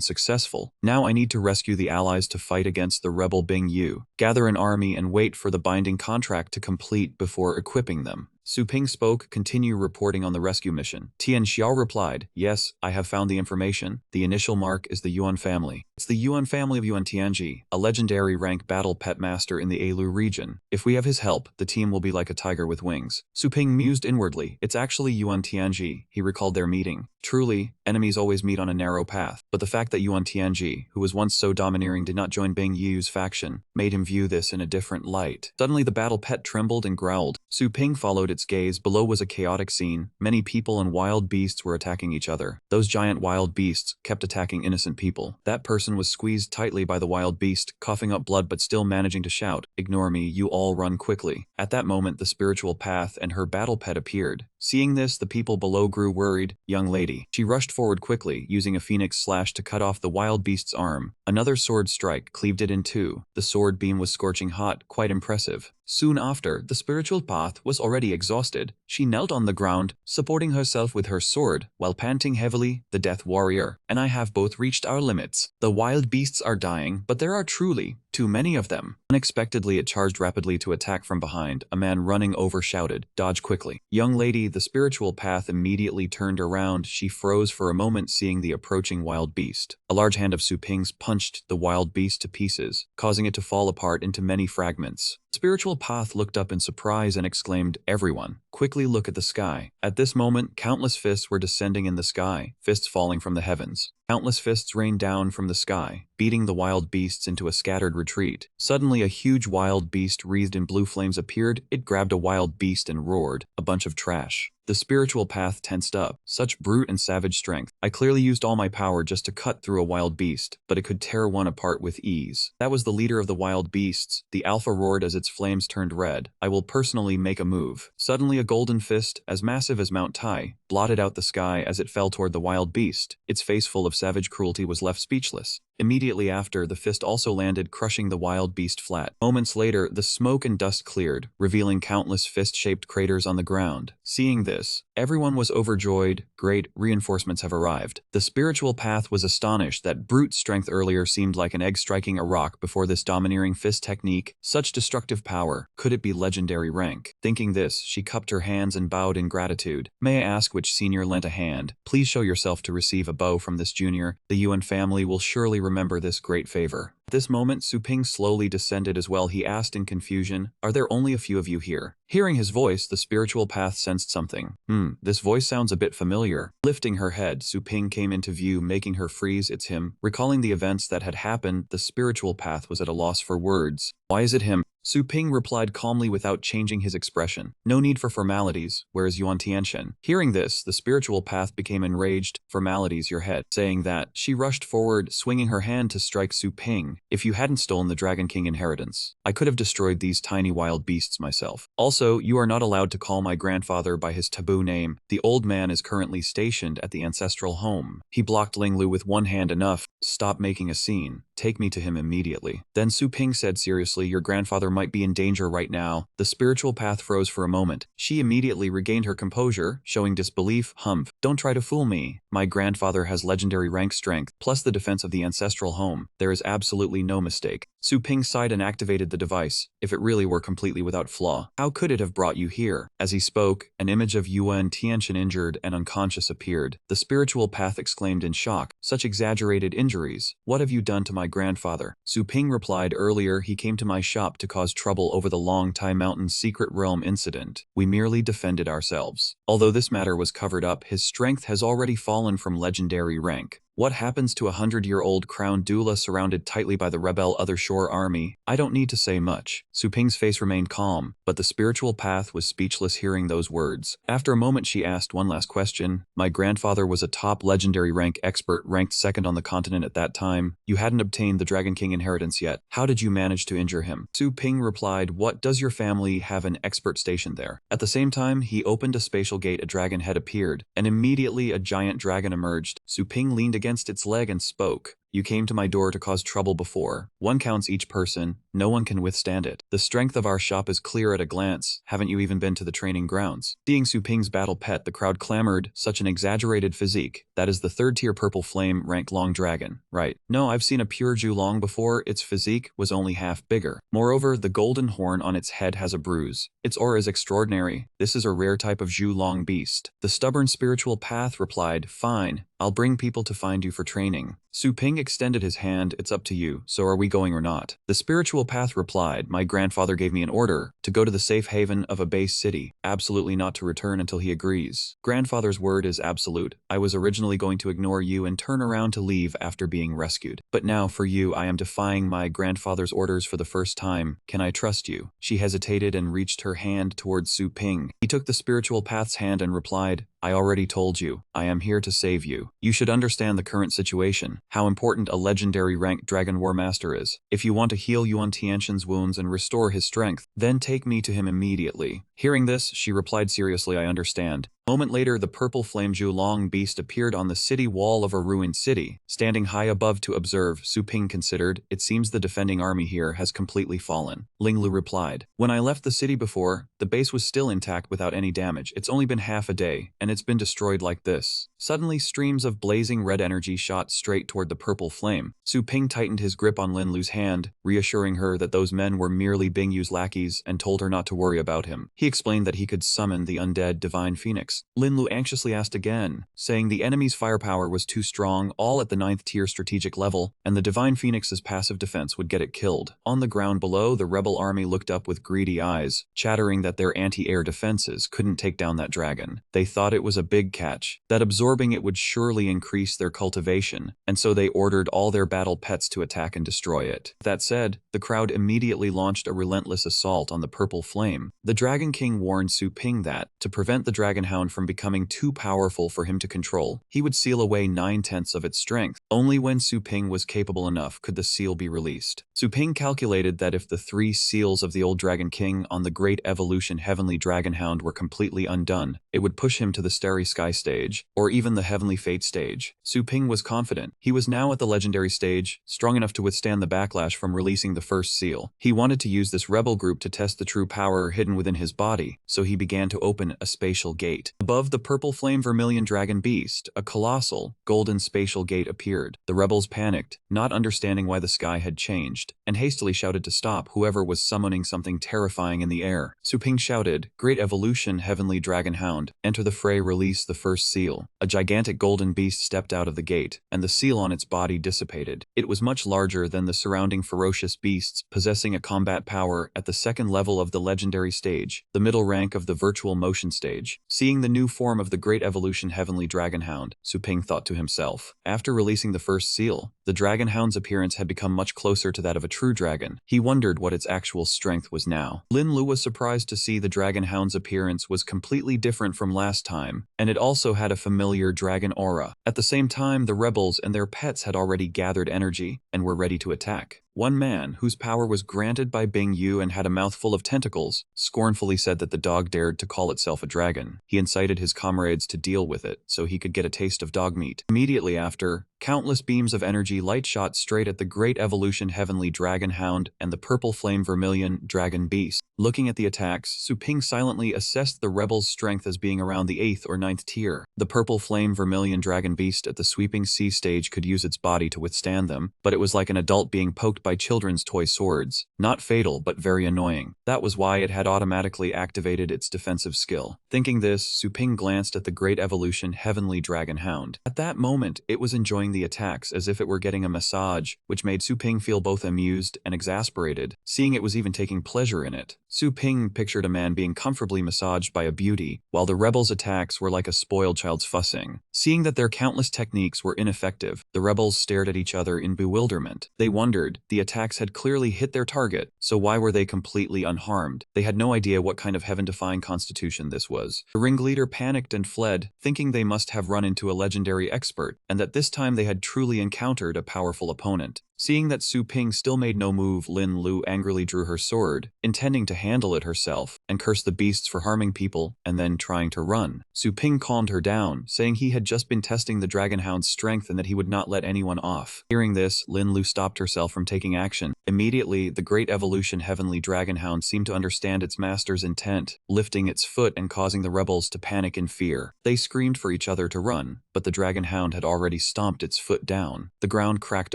successful. Now I need to rescue the allies to fight against the rebel Bing Yu. Gather an army and wait for the binding contract to complete before equipping them. Su Ping spoke, continue reporting on the rescue mission. Tian Xiao replied, yes, I have found the information. The initial mark is the Yuan family. It's the Yuan family of Yuan Tianji, a legendary rank battle pet master in the Ailu region. If we have his help, the team will be like a tiger with wings. Su Ping mused inwardly. It's actually Yuan Tianji. He recalled their meeting. Truly, enemies always meet on a narrow path, but the fact that Yuan Tianji, who was once so domineering, did not join Bing Yu's faction, made him view this in a different light. Suddenly the battle pet trembled and growled. Su Ping followed its gaze. Below was a chaotic scene. Many people and wild beasts were attacking each other. Those giant wild beasts kept attacking innocent people. That person was squeezed tightly by the wild beast, coughing up blood but still managing to shout, "Ignore me, you all run quickly." At that moment the spiritual path and her battle pet appeared. Seeing this, the people below grew worried. Young lady. She rushed forward quickly, using a phoenix slash to cut off the wild beast's arm. Another sword strike cleaved it in two. The sword beam was scorching hot, quite impressive. Soon after, the spiritual path was already exhausted. She knelt on the ground, supporting herself with her sword, while panting heavily, the death warrior and I have both reached our limits. The wild beasts are dying, but there are truly too many of them. Unexpectedly, it charged rapidly to attack from behind. A man running over shouted, "Dodge quickly." Young lady, the spiritual path immediately turned around. She froze for a moment, seeing the approaching wild beast. A large hand of Su Ping's punched the wild beast to pieces, causing it to fall apart into many fragments. Spiritual path looked up in surprise and exclaimed, "Everyone, quickly look at the sky." At this moment, countless fists were descending in the sky, fists falling from the heavens. Countless fists rained down from the sky, beating the wild beasts into a scattered retreat. Suddenly, a huge wild beast wreathed in blue flames appeared. It grabbed a wild beast and roared, "A bunch of trash." The spiritual path tensed up. Such brute and savage strength. I clearly used all my power just to cut through a wild beast, but it could tear one apart with ease. That was the leader of the wild beasts. The alpha roared as its flames turned red. I will personally make a move. Suddenly, a golden fist, as massive as Mount Tai, blotted out the sky as it fell toward the wild beast. Its face full of savage cruelty was left speechless. Immediately after, the fist also landed, crushing the wild beast flat. Moments later, the smoke and dust cleared, revealing countless fist-shaped craters on the ground. Seeing this, everyone was overjoyed. Great, reinforcements have arrived. The spiritual path was astonished that brute strength earlier seemed like an egg striking a rock before this domineering fist technique. Such destructive power. Could it be legendary rank? Thinking this, she cupped her hands and bowed in gratitude. "May I ask which senior lent a hand? Please show yourself to receive a bow from this junior. The Yuan family will surely remember this great favor." At this moment, Su Ping slowly descended as well. He asked in confusion, "Are there only a few of you here?" Hearing his voice, the spiritual path sensed something. This voice sounds a bit familiar. Lifting her head, Su Ping came into view, making her freeze. "It's him." Recalling the events that had happened, the spiritual path was at a loss for words. "Why is it him?" Su Ping replied calmly without changing his expression. "No need for formalities. Where is Yuan Tianxian?" Hearing this, the spiritual path became enraged. "Formalities, your head." Saying that, she rushed forward, swinging her hand to strike Su Ping. "If you hadn't stolen the Dragon King inheritance, I could have destroyed these tiny wild beasts myself. Also, you are not allowed to call my grandfather by his taboo name. The old man is currently stationed at the ancestral home." He blocked Ling Lu with one hand. "Enough. Stop making a scene. Take me to him immediately." Then Su Ping said seriously, "Your grandfather might be in danger right now." The spiritual path froze for a moment. She immediately regained her composure, showing disbelief. "Humph. Don't try to fool me. My grandfather has legendary rank strength, plus the defense of the ancestral home. There is absolutely no mistake." Su Ping sighed and activated the device. If it really were completely without flaw, how could it have brought you here? As he spoke, an image of Yuan Tianxian injured and unconscious appeared. The spiritual path exclaimed in shock, "Such exaggerated injuries. What have you done to my grandfather?" Su Ping replied, "Earlier, he came to my shop to cause trouble over the Long Tai Mountain secret realm incident. We merely defended ourselves. Although this matter was covered up, his strength has already fallen from legendary rank. What happens to a 100-year-old crown doula surrounded tightly by the rebel Other Shore army? I don't need to say much." Su Ping's face remained calm, but the spiritual path was speechless hearing those words. After a moment, she asked one last question. "My grandfather was a top legendary rank expert, ranked second on the continent at that time. You hadn't obtained the Dragon King inheritance yet. How did you manage to injure him?" Su Ping replied, "What, does your family have an expert stationed there?" At the same time, he opened a spatial gate. A dragon head appeared, and immediately a giant dragon emerged. Su Ping leaned against its leg and spoke. You came to my door to cause trouble before. One counts each person, no one can withstand it. The strength of our shop is clear at a glance, haven't you even been to the training grounds? Seeing Su Ping's battle pet, the crowd clamored, such an exaggerated physique. That is the third-tier purple flame ranked long dragon, right? No, I've seen a pure Zhulong before, its physique was only half bigger. Moreover, the golden horn on its head has a bruise. Its aura is extraordinary. This is a rare type of Zhulong beast. The stubborn spiritual path replied, fine, I'll bring people to find you for training. Su Ping extended his hand, it's up to you, so are we going or not? The spiritual path replied, my grandfather gave me an order to go to the safe haven of a base city, absolutely not to return until he agrees. Grandfather's word is absolute. I was originally going to ignore you and turn around to leave after being rescued. But now for you, I am defying my grandfather's orders for the first time. Can I trust you? She hesitated and reached her hand towards Su Ping. He took the spiritual path's hand and replied, I already told you, I am here to save you. You should understand the current situation, how important a legendary ranked Dragon War Master is. If you want to heal Yuan Tianxian's wounds and restore his strength, then take me to him immediately. Hearing this, she replied seriously, I understand. A moment later, the purple flame Zhulong beast appeared on the city wall of a ruined city. Standing high above to observe, Su Ping considered, it seems the defending army here has completely fallen. Ling Lu replied, when I left the city before, the base was still intact without any damage. It's only been half a day, and it's been destroyed like this. Suddenly, streams of blazing red energy shot straight toward the purple flame. Su Ping tightened his grip on Lin Lu's hand, reassuring her that those men were merely Bing Yu's lackeys and told her not to worry about him. He explained that he could summon the undead divine phoenix. Lin Lu anxiously asked again, saying the enemy's firepower was too strong, all at the 9th tier strategic level, and the divine phoenix's passive defense would get it killed. On the ground below, the rebel army looked up with greedy eyes, chattering that their anti-air defenses couldn't take down that dragon. They thought it was a big catch, that absorbing it would surely increase their cultivation, and so they ordered all their battle pets to attack and destroy it. That said, the crowd immediately launched a relentless assault on the purple flame. The Dragon King warned Su Ping that, to prevent the Dragon Hound from becoming too powerful for him to control, he would seal away 9/10 of its strength. Only when Su Ping was capable enough could the seal be released. Su Ping calculated that if the 3 seals of the old Dragon King on the Great Evolution Heavenly Dragon Hound were completely undone, it would push him to the Starry Sky stage, or even the Heavenly Fate stage. Su Ping was confident. He was now at the legendary stage, strong enough to withstand the backlash from releasing the first seal. He wanted to use this rebel group to test the true power hidden within his body, so he began to open a spatial gate. Above the purple flame vermilion dragon beast, a colossal, golden spatial gate appeared. The rebels panicked, not understanding why the sky had changed, and hastily shouted to stop whoever was summoning something terrifying in the air. Su Ping shouted, Great Evolution Heavenly Dragon Hound, enter the fray, release the first seal. A gigantic golden beast stepped out of the gate, and the seal on its body dissipated. It was much larger than the surrounding ferocious beasts, possessing a combat power at the 2nd level of the legendary stage, the middle rank of the virtual motion stage. Seeing the new form of the Great Evolution Heavenly Dragon Hound, Su Ping thought to himself. After releasing the first seal, the Dragon Hound's appearance had become much closer to that of a true dragon. He wondered what its actual strength was now. Lin Lu was surprised to see the Dragon Hound's appearance was completely different from last time, and it also had a familiar dragon aura. At the same time, the rebels and their pets had already gathered energy and were ready to attack. One man, whose power was granted by Bing Yu and had a mouthful of tentacles, scornfully said that the dog dared to call itself a dragon. He incited his comrades to deal with it, so he could get a taste of dog meat. Immediately after, countless beams of energy light shot straight at the Great Evolution Heavenly Dragon Hound and the purple flame vermilion dragon beast. Looking at the attacks, Su Ping silently assessed the rebels' strength as being around the 8th or 9th tier. The purple flame vermilion dragon beast at the sweeping sea stage could use its body to withstand them, but it was like an adult being poked by children's toy swords. Not fatal, but very annoying. That was why it had automatically activated its defensive skill. Thinking this, Su Ping glanced at the Great Evolution Heavenly Dragon Hound. At that moment, it was enjoying the attacks as if it were getting a massage, which made Su Ping feel both amused and exasperated, seeing it was even taking pleasure in it. Su Ping pictured a man being comfortably massaged by a beauty, while the rebels' attacks were like a spoiled child's fussing. Seeing that their countless techniques were ineffective, the rebels stared at each other in bewilderment. They wondered, the attacks had clearly hit their target, so why were they completely unharmed? They had no idea what kind of heaven-defying constitution this was. The ringleader panicked and fled, thinking they must have run into a legendary expert, and that this time they had truly encountered a powerful opponent. Seeing that Su Ping still made no move, Lin Lu angrily drew her sword, intending to handle it herself, and cursed the beasts for harming people and then trying to run. Su Ping calmed her down, saying he had just been testing the dragon hound's strength and that he would not let anyone off. Hearing this, Lin Lu stopped herself from taking action. Immediately, the Great Evolution Heavenly Dragon Hound seemed to understand its master's intent, lifting its foot and causing the rebels to panic in fear. They screamed for each other to run, but the dragon hound had already stomped its foot down. The ground cracked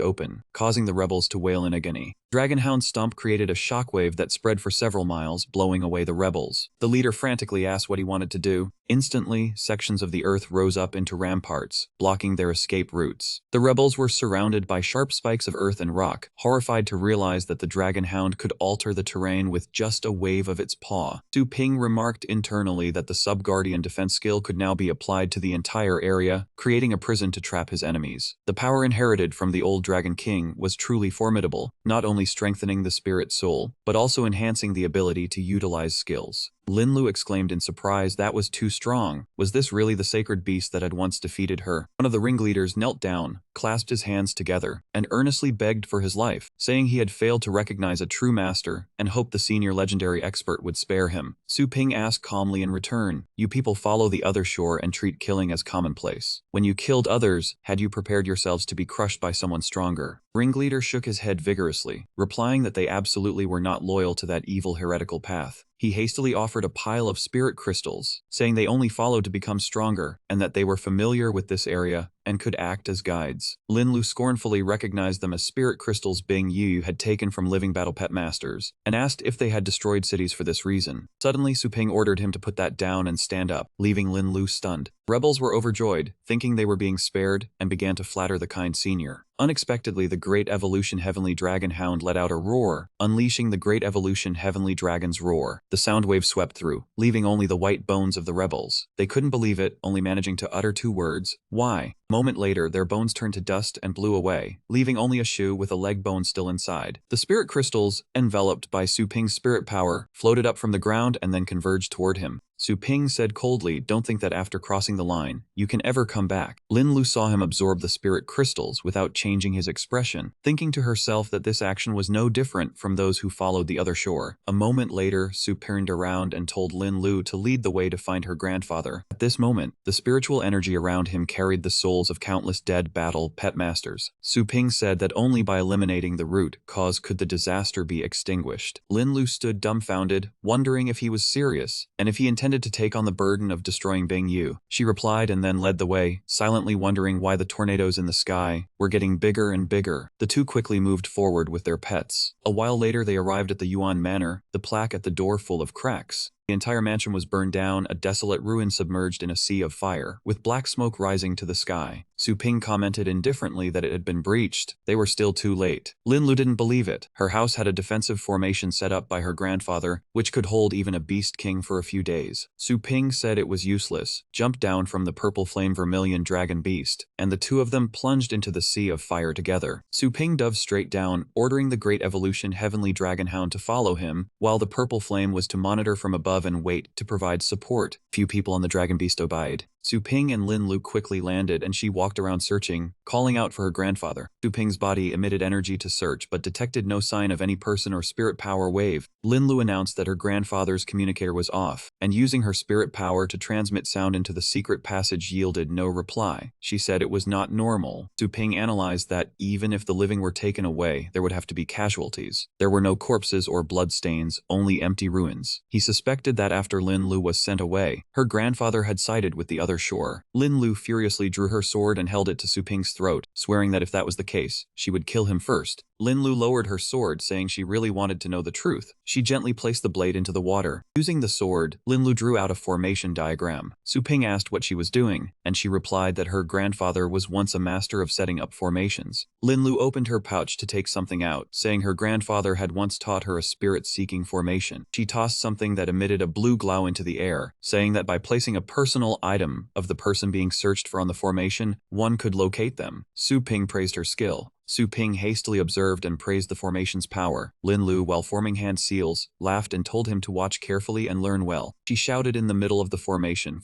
open, causing the rebels to wail in agony. Dragonhound's stomp created a shockwave that spread for several miles, blowing away the rebels. The leader frantically asked what he wanted to do. Instantly, sections of the earth rose up into ramparts, blocking their escape routes. The rebels were surrounded by sharp spikes of earth and rock, horrified to realize that the Dragonhound could alter the terrain with just a wave of its paw. Su Ping remarked internally that the Sub-Guardian defense skill could now be applied to the entire area, creating a prison to trap his enemies. The power inherited from the old Dragon King was truly formidable, not only strengthening the spirit soul, but also enhancing the ability to utilize skills. Lin Lu exclaimed in surprise, that was too strong. Was this really the sacred beast that had once defeated her? One of the ringleaders knelt down, clasped his hands together, and earnestly begged for his life, saying he had failed to recognize a true master and hoped the senior legendary expert would spare him. Su Ping asked calmly in return, "You people follow the other shore and treat killing as commonplace. When you killed others, had you prepared yourselves to be crushed by someone stronger?" Ringleader shook his head vigorously, replying that they absolutely were not loyal to that evil heretical path. He hastily offered a pile of spirit crystals, saying they only followed to become stronger, and that they were familiar with this area and could act as guides. Lin Lu scornfully recognized them as spirit crystals Bing Yu had taken from living battle pet masters, and asked if they had destroyed cities for this reason. Suddenly, Su Ping ordered him to put that down and stand up, leaving Lin Lu stunned. Rebels were overjoyed, thinking they were being spared, and began to flatter the kind senior. Unexpectedly, the Great Evolution Heavenly Dragon Hound let out a roar, unleashing the Great Evolution Heavenly Dragon's roar. The sound wave swept through, leaving only the white bones of the rebels. They couldn't believe it, only managing to utter two words, "Why?" A moment later, their bones turned to dust and blew away, leaving only a shoe with a leg bone still inside. The spirit crystals, enveloped by Su Ping's spirit power, floated up from the ground and then converged toward him. Su Ping said coldly, "Don't think that after crossing the line, you can ever come back." Lin Lu saw him absorb the spirit crystals without changing his expression, thinking to herself that this action was no different from those who followed the other shore. A moment later, Su turned around and told Lin Lu to lead the way to find her grandfather. At this moment, the spiritual energy around him carried the souls of countless dead battle pet masters. Su Ping said that only by eliminating the root cause could the disaster be extinguished. Lin Lu stood dumbfounded, wondering if he was serious, and if he intended to take on the burden of destroying Bing Yu. She replied and then led the way, silently wondering why the tornadoes in the sky were getting bigger and bigger. The two quickly moved forward with their pets. A while later, they arrived at the Yuan Manor, the plaque at the door full of cracks. The entire mansion was burned down, a desolate ruin submerged in a sea of fire, with black smoke rising to the sky. Su Ping commented indifferently that it had been breached. They were still too late. Lin Lu didn't believe it. Her house had a defensive formation set up by her grandfather, which could hold even a beast king for a few days. Su Ping said it was useless, jumped down from the purple flame vermilion dragon beast, and the two of them plunged into the sea of fire together. Su Ping dove straight down, ordering the Great Evolution Heavenly Dragon Hound to follow him, while the purple flame was to monitor from above and wait to provide support. Few people on the dragon beast obeyed. Su Ping and Lin Lu quickly landed and she walked around searching, calling out for her grandfather. Su Ping's body emitted energy to search but detected no sign of any person or spirit power wave. Lin Lu announced that her grandfather's communicator was off, and using her spirit power to transmit sound into the secret passage yielded no reply. She said it was not normal. Su Ping analyzed that even if the living were taken away, there would have to be casualties. There were no corpses or bloodstains, only empty ruins. He suspected that after Lin Lu was sent away, her grandfather had sided with the other shore. Lin Lu furiously drew her sword and held it to Su Ping's throat, swearing that if that was the case, she would kill him first. Lin Lu lowered her sword, saying she really wanted to know the truth. She gently placed the blade into the water. Using the sword, Lin Lu drew out a formation diagram. Su Ping asked what she was doing, and she replied that her grandfather was once a master of setting up formations. Lin Lu opened her pouch to take something out, saying her grandfather had once taught her a spirit-seeking formation. She tossed something that emitted a blue glow into the air, saying that by placing a personal item of the person being searched for on the formation, one could locate them. Su Ping praised her skill. Su Ping hastily observed and praised the formation's power. Lin Lu, while forming hand seals, laughed and told him to watch carefully and learn well. She shouted in the middle of the formation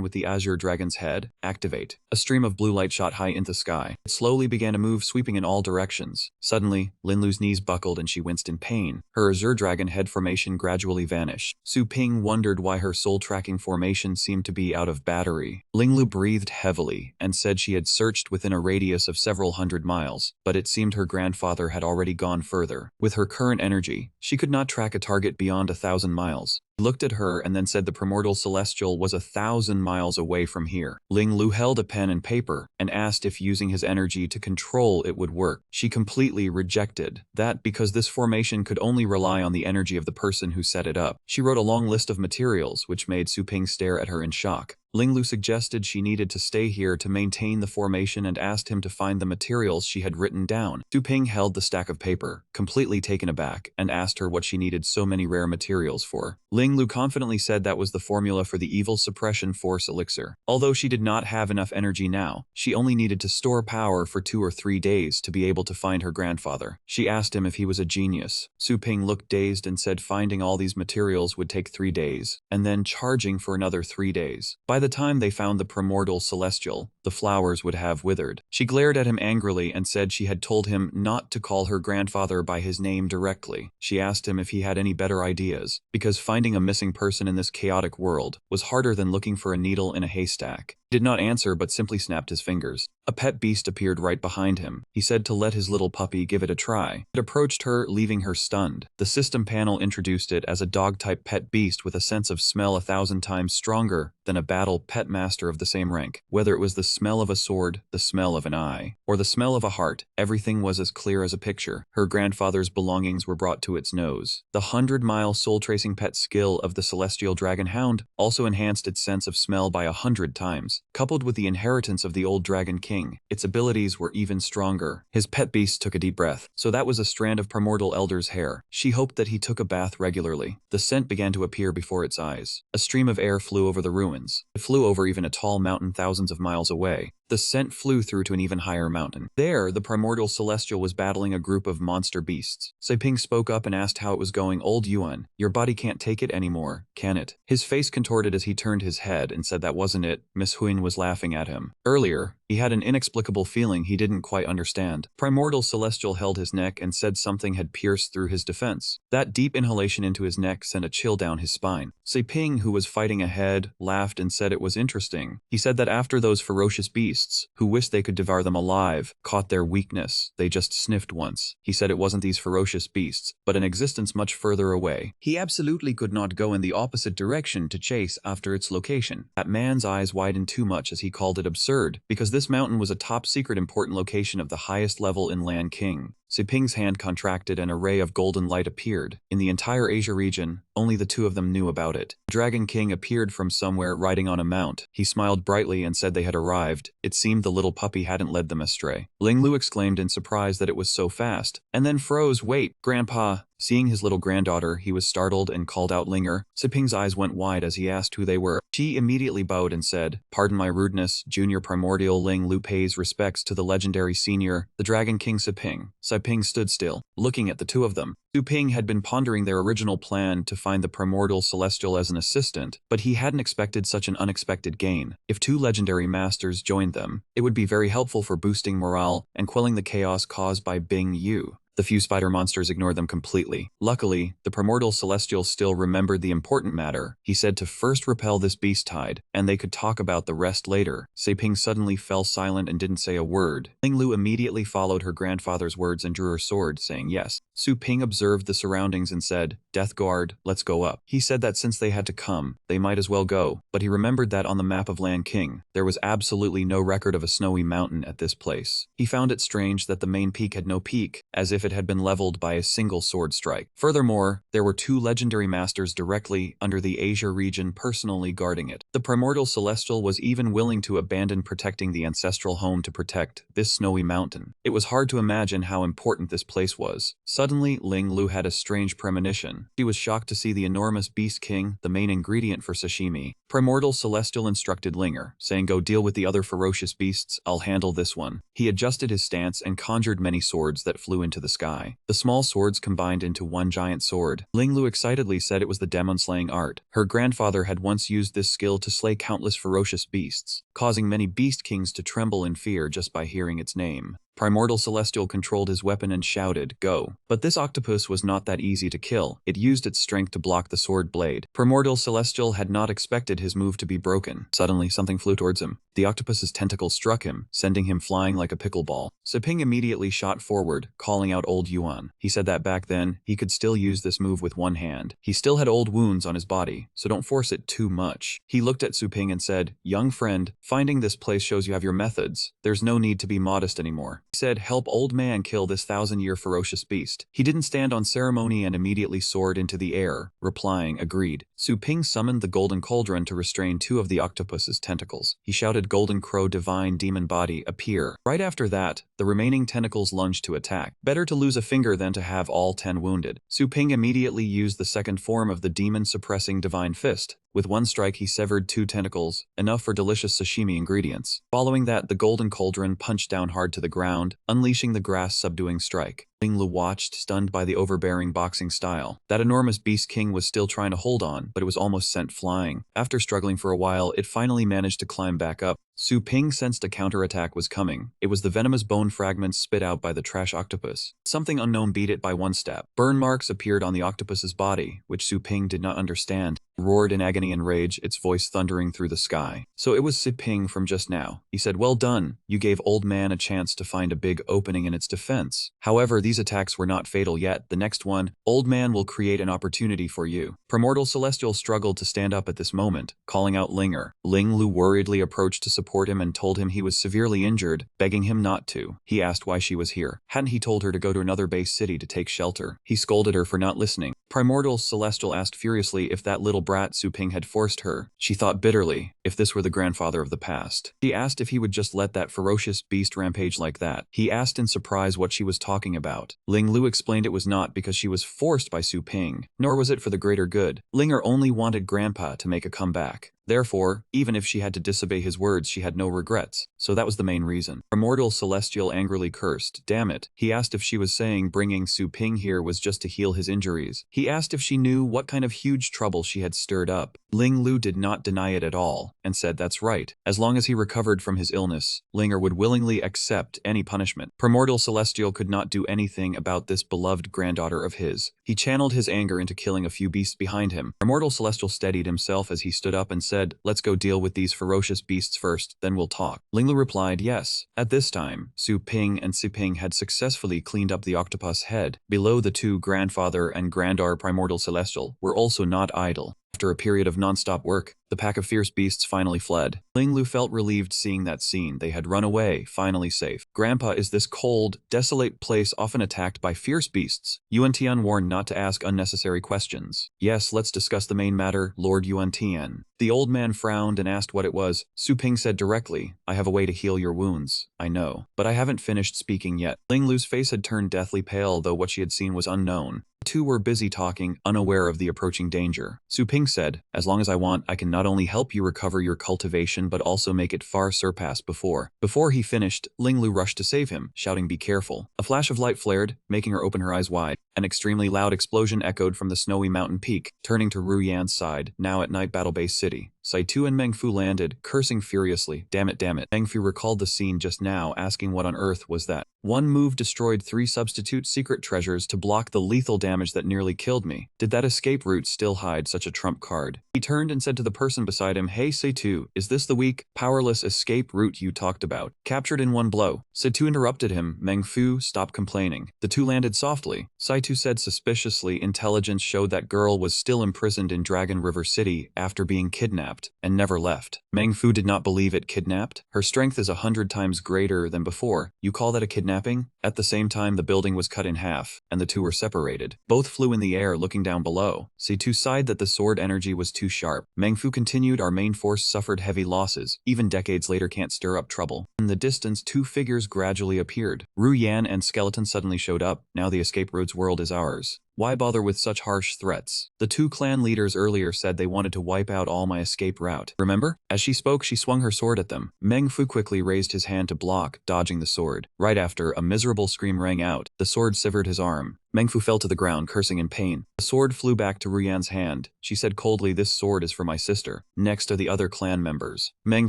with the azure dragon's head, activate. A stream of blue light shot high into the sky. It slowly began to move, sweeping in all directions. Suddenly, Lin Lu's knees buckled and she winced in pain. Her azure dragon head formation gradually vanished. Su Ping wondered why her soul-tracking formation seemed to be out of battery. Ling Lu breathed heavily and said she had searched within a radius of several hundred miles, but it seemed her grandfather had already gone further. With her current energy, she could not track a target beyond 1,000 miles. He looked at her and then said the primordial celestial was 1,000 miles away from here. Ling Lu held a pen and paper and asked if using his energy to control it would work. She completely rejected that because this formation could only rely on the energy of the person who set it up. She wrote a long list of materials, which made Su Ping stare at her in shock. Ling Lu suggested she needed to stay here to maintain the formation and asked him to find the materials she had written down. Su Ping held the stack of paper, completely taken aback, and asked her what she needed so many rare materials for. Ling Lu confidently said that was the formula for the evil suppression force elixir. Although she did not have enough energy now, she only needed to store power for 2 or 3 days to be able to find her grandfather. She asked him if he was a genius. Su Ping looked dazed and said finding all these materials would take 3 days, and then charging for another 3 days. By the time they found the primordial celestial, the flowers would have withered. She glared at him angrily and said she had told him not to call her grandfather by his name directly. She asked him if he had any better ideas, because finding a missing person in this chaotic world was harder than looking for a needle in a haystack. He did not answer but simply snapped his fingers. A pet beast appeared right behind him. He said to let his little puppy give it a try. It approached her, leaving her stunned. The system panel introduced it as a dog-type pet beast with a sense of smell 1,000 times stronger than a battle pet master of the same rank. Whether it was the smell of a sword, the smell of an eye, or the smell of a heart, everything was as clear as a picture. Her grandfather's belongings were brought to its nose. The 100-mile soul-tracing pet skill of the celestial dragon hound also enhanced its sense of smell by 100 times. Coupled with the inheritance of the old dragon king, its abilities were even stronger. His pet beast took a deep breath. So that was a strand of primordial elder's hair. She hoped that he took a bath regularly. The scent began to appear before its eyes. A stream of air flew over the ruins. It flew over even a tall mountain thousands of miles away. The scent flew through to an even higher mountain. There, the primordial celestial was battling a group of monster beasts. Su Ping spoke up and asked how it was going. Old Yuan, your body can't take it anymore, can it? His face contorted as he turned his head and said that wasn't it. Miss Huyn was laughing at him. Earlier, he had an inexplicable feeling he didn't quite understand. Primordial Celestial held his neck and said something had pierced through his defense. That deep inhalation into his neck sent a chill down his spine. Su Ping, who was fighting ahead, laughed and said it was interesting. He said that after those ferocious beasts, who wished they could devour them alive, caught their weakness, they just sniffed once. He said it wasn't these ferocious beasts, but an existence much further away. He absolutely could not go in the opposite direction to chase after its location. That man's eyes widened too much as he called it absurd, because this mountain was a top-secret important location of the highest level in Land King. Su Ping's hand contracted and a ray of golden light appeared. In the entire Asia region, only the two of them knew about it. Dragon King appeared from somewhere riding on a mount. He smiled brightly and said they had arrived. It seemed the little puppy hadn't led them astray. Ling Lu exclaimed in surprise that it was so fast, and then froze. Wait, Grandpa. Seeing his little granddaughter, he was startled and called out Linger. Su Ping's eyes went wide as he asked who they were. She immediately bowed and said, "Pardon my rudeness, Junior Primordial Ling Lu pays respects to the legendary senior, the Dragon King Su Ping." Su Ping stood still, looking at the two of them. Su Ping had been pondering their original plan to find the Primordial Celestial as an assistant, but he hadn't expected such an unexpected gain. If two legendary masters joined them, it would be very helpful for boosting morale and quelling the chaos caused by Bing Yu. The few spider monsters ignored them completely. Luckily, the Primordial Celestial still remembered the important matter. He said to first repel this beast tide, and they could talk about the rest later. Su Ping suddenly fell silent and didn't say a word. Ling Lu immediately followed her grandfather's words and drew her sword, saying yes. Su Ping observed the surroundings and said, "Death Guard, let's go up." He said that since they had to come, they might as well go, but he remembered that on the map of Land King, there was absolutely no record of a snowy mountain at this place. He found it strange that the main peak had no peak, as if if it had been leveled by a single sword strike. Furthermore, there were 2 legendary masters directly under the Asia region personally guarding it. The primordial celestial was even willing to abandon protecting the ancestral home to protect this snowy mountain. It was hard to imagine how important this place was. Suddenly, Ling Lu had a strange premonition. She was shocked to see the enormous Beast King, the main ingredient for sashimi. Primordial Celestial instructed Linger, saying, "Go deal with the other ferocious beasts, I'll handle this one." He adjusted his stance and conjured many swords that flew into the sky. The small swords combined into one giant sword. Ling Lu excitedly said it was the demon-slaying art. Her grandfather had once used this skill to slay countless ferocious beasts, causing many beast kings to tremble in fear just by hearing its name. Primordial Celestial controlled his weapon and shouted, "Go." But this octopus was not that easy to kill. It used its strength to block the sword blade. Primordial Celestial had not expected his move to be broken. Suddenly, something flew towards him. The octopus's tentacle struck him, sending him flying like a pickleball. Siping immediately shot forward, calling out Old Yuan. He said that back then, he could still use this move with one hand. He still had old wounds on his body, so don't force it too much. He looked at Suping and said, "Young friend, finding this place shows you have your methods. There's no need to be modest anymore." He said, "Help old man kill this 1,000-year ferocious beast." He didn't stand on ceremony and immediately soared into the air, replying, "Agreed." Suping summoned the golden cauldron to restrain 2 of the octopus's tentacles. He shouted, "Golden Crow Divine Demon Body, appear." Right after that, the remaining tentacles lunged to attack. Better to lose a finger than to have all 10 wounded. Suping immediately used the second form of the demon-suppressing Divine Fist. With one strike he severed 2 tentacles, enough for delicious sashimi ingredients. Following that, the golden cauldron punched down hard to the ground, unleashing the grass-subduing strike. Ling Lu watched, stunned by the overbearing boxing style. That enormous Beast King was still trying to hold on, but it was almost sent flying. After struggling for a while, it finally managed to climb back up. Suping sensed a counterattack was coming. It was the venomous bone fragments spit out by the trash octopus. Something unknown beat it by one step. Burn marks appeared on the octopus's body, which Suping did not understand. Roared in agony and rage, its voice thundering through the sky. So it was Siping from just now. He said, "Well done. You gave old man a chance to find a big opening in its defense. However, these attacks were not fatal yet. The next one, old man will create an opportunity for you." Primordial Celestial struggled to stand up at this moment, calling out Linger. Ling Lu worriedly approached to support him and told him he was severely injured, begging him not to. He asked why she was here. Hadn't he told her to go to another base city to take shelter? He scolded her for not listening. Primordial Celestial asked furiously if that little brat Suping had forced her. She thought bitterly, if this were the grandfather of the past. She asked if he would just let that ferocious beast rampage like that. He asked in surprise what she was talking about. Ling Lu explained it was not because she was forced by Suping, nor was it for the greater good. Linger only wanted Grandpa to make a comeback. Therefore, even if she had to disobey his words, she had no regrets. So that was the main reason. Primordial Celestial angrily cursed. Damn it. He asked if she was saying bringing Suping here was just to heal his injuries. He asked if she knew what kind of huge trouble she had stirred up. Ling Lu did not deny it at all, and said that's right. As long as he recovered from his illness, Linger would willingly accept any punishment. Primordial Celestial could not do anything about this beloved granddaughter of his. He channeled his anger into killing a few beasts behind him. Primordial Celestial steadied himself as he stood up and said, "Let's go deal with these ferocious beasts first, then we'll talk." Ling Lu replied, "Yes." At this time, Suping and Siping had successfully cleaned up the octopus head. Below, the 2 grandfather and granddaughter Primordial Celestial were also not idle. After a period of non-stop work, the pack of fierce beasts finally fled. Ling Lu felt relieved seeing that scene. They had run away, finally safe. Grandpa, is this cold, desolate place often attacked by fierce beasts? Yuan Tian warned not to ask unnecessary questions. Yes, let's discuss the main matter, Lord Yuan Tian. The old man frowned and asked what it was. Suping said directly, "I have a way to heal your wounds. I know. But I haven't finished speaking yet." Ling Lu's face had turned deathly pale, though what she had seen was unknown. The 2 were busy talking, unaware of the approaching danger. Suping said, "As long as I want, I can not only help you recover your cultivation but also make it far surpassed before." Before he finished, Ling Lu rushed to save him, shouting, "Be careful." A flash of light flared, making her open her eyes wide. An extremely loud explosion echoed from the snowy mountain peak, turning to Ru Yan's side, now at night Battle Base City. Saitu and Meng Fu landed, cursing furiously. Damn it, damn it. Meng Fu recalled the scene just now, asking what on earth was that. One move destroyed 3 substitute secret treasures to block the lethal damage that nearly killed me. Did that escape route still hide such a trump card? He turned and said to the person beside him, "Hey Saitu, is this the weak, powerless escape route you talked about? Captured in one blow." Saitu interrupted him. Meng Fu, stop complaining. The 2 landed softly. Saitu said suspiciously, intelligence showed that girl was still imprisoned in Dragon River City after being kidnapped. kidnapped, and never left. Meng Fu did not believe it kidnapped. Her strength is 100 times greater than before. You call that a kidnapping? At the same time, the building was cut in half, and the two were separated. Both flew in the air looking down below. C2 sighed that the sword energy was too sharp. Meng Fu continued, our main force suffered heavy losses. Even decades later can't stir up trouble. In the distance, two figures gradually appeared. Ru Yan and Skeleton suddenly showed up. Now the escape routes world is ours. Why bother with such harsh threats? The two clan leaders earlier said they wanted to wipe out all my escape route. Remember? As she spoke, she swung her sword at them. Meng Fu quickly raised his hand to block, dodging the sword. Right after, a miserable scream rang out. The sword severed his arm. Meng Fu fell to the ground, cursing in pain. The sword flew back to Ruyan's hand. She said coldly, this sword is for my sister. Next are the other clan members. Meng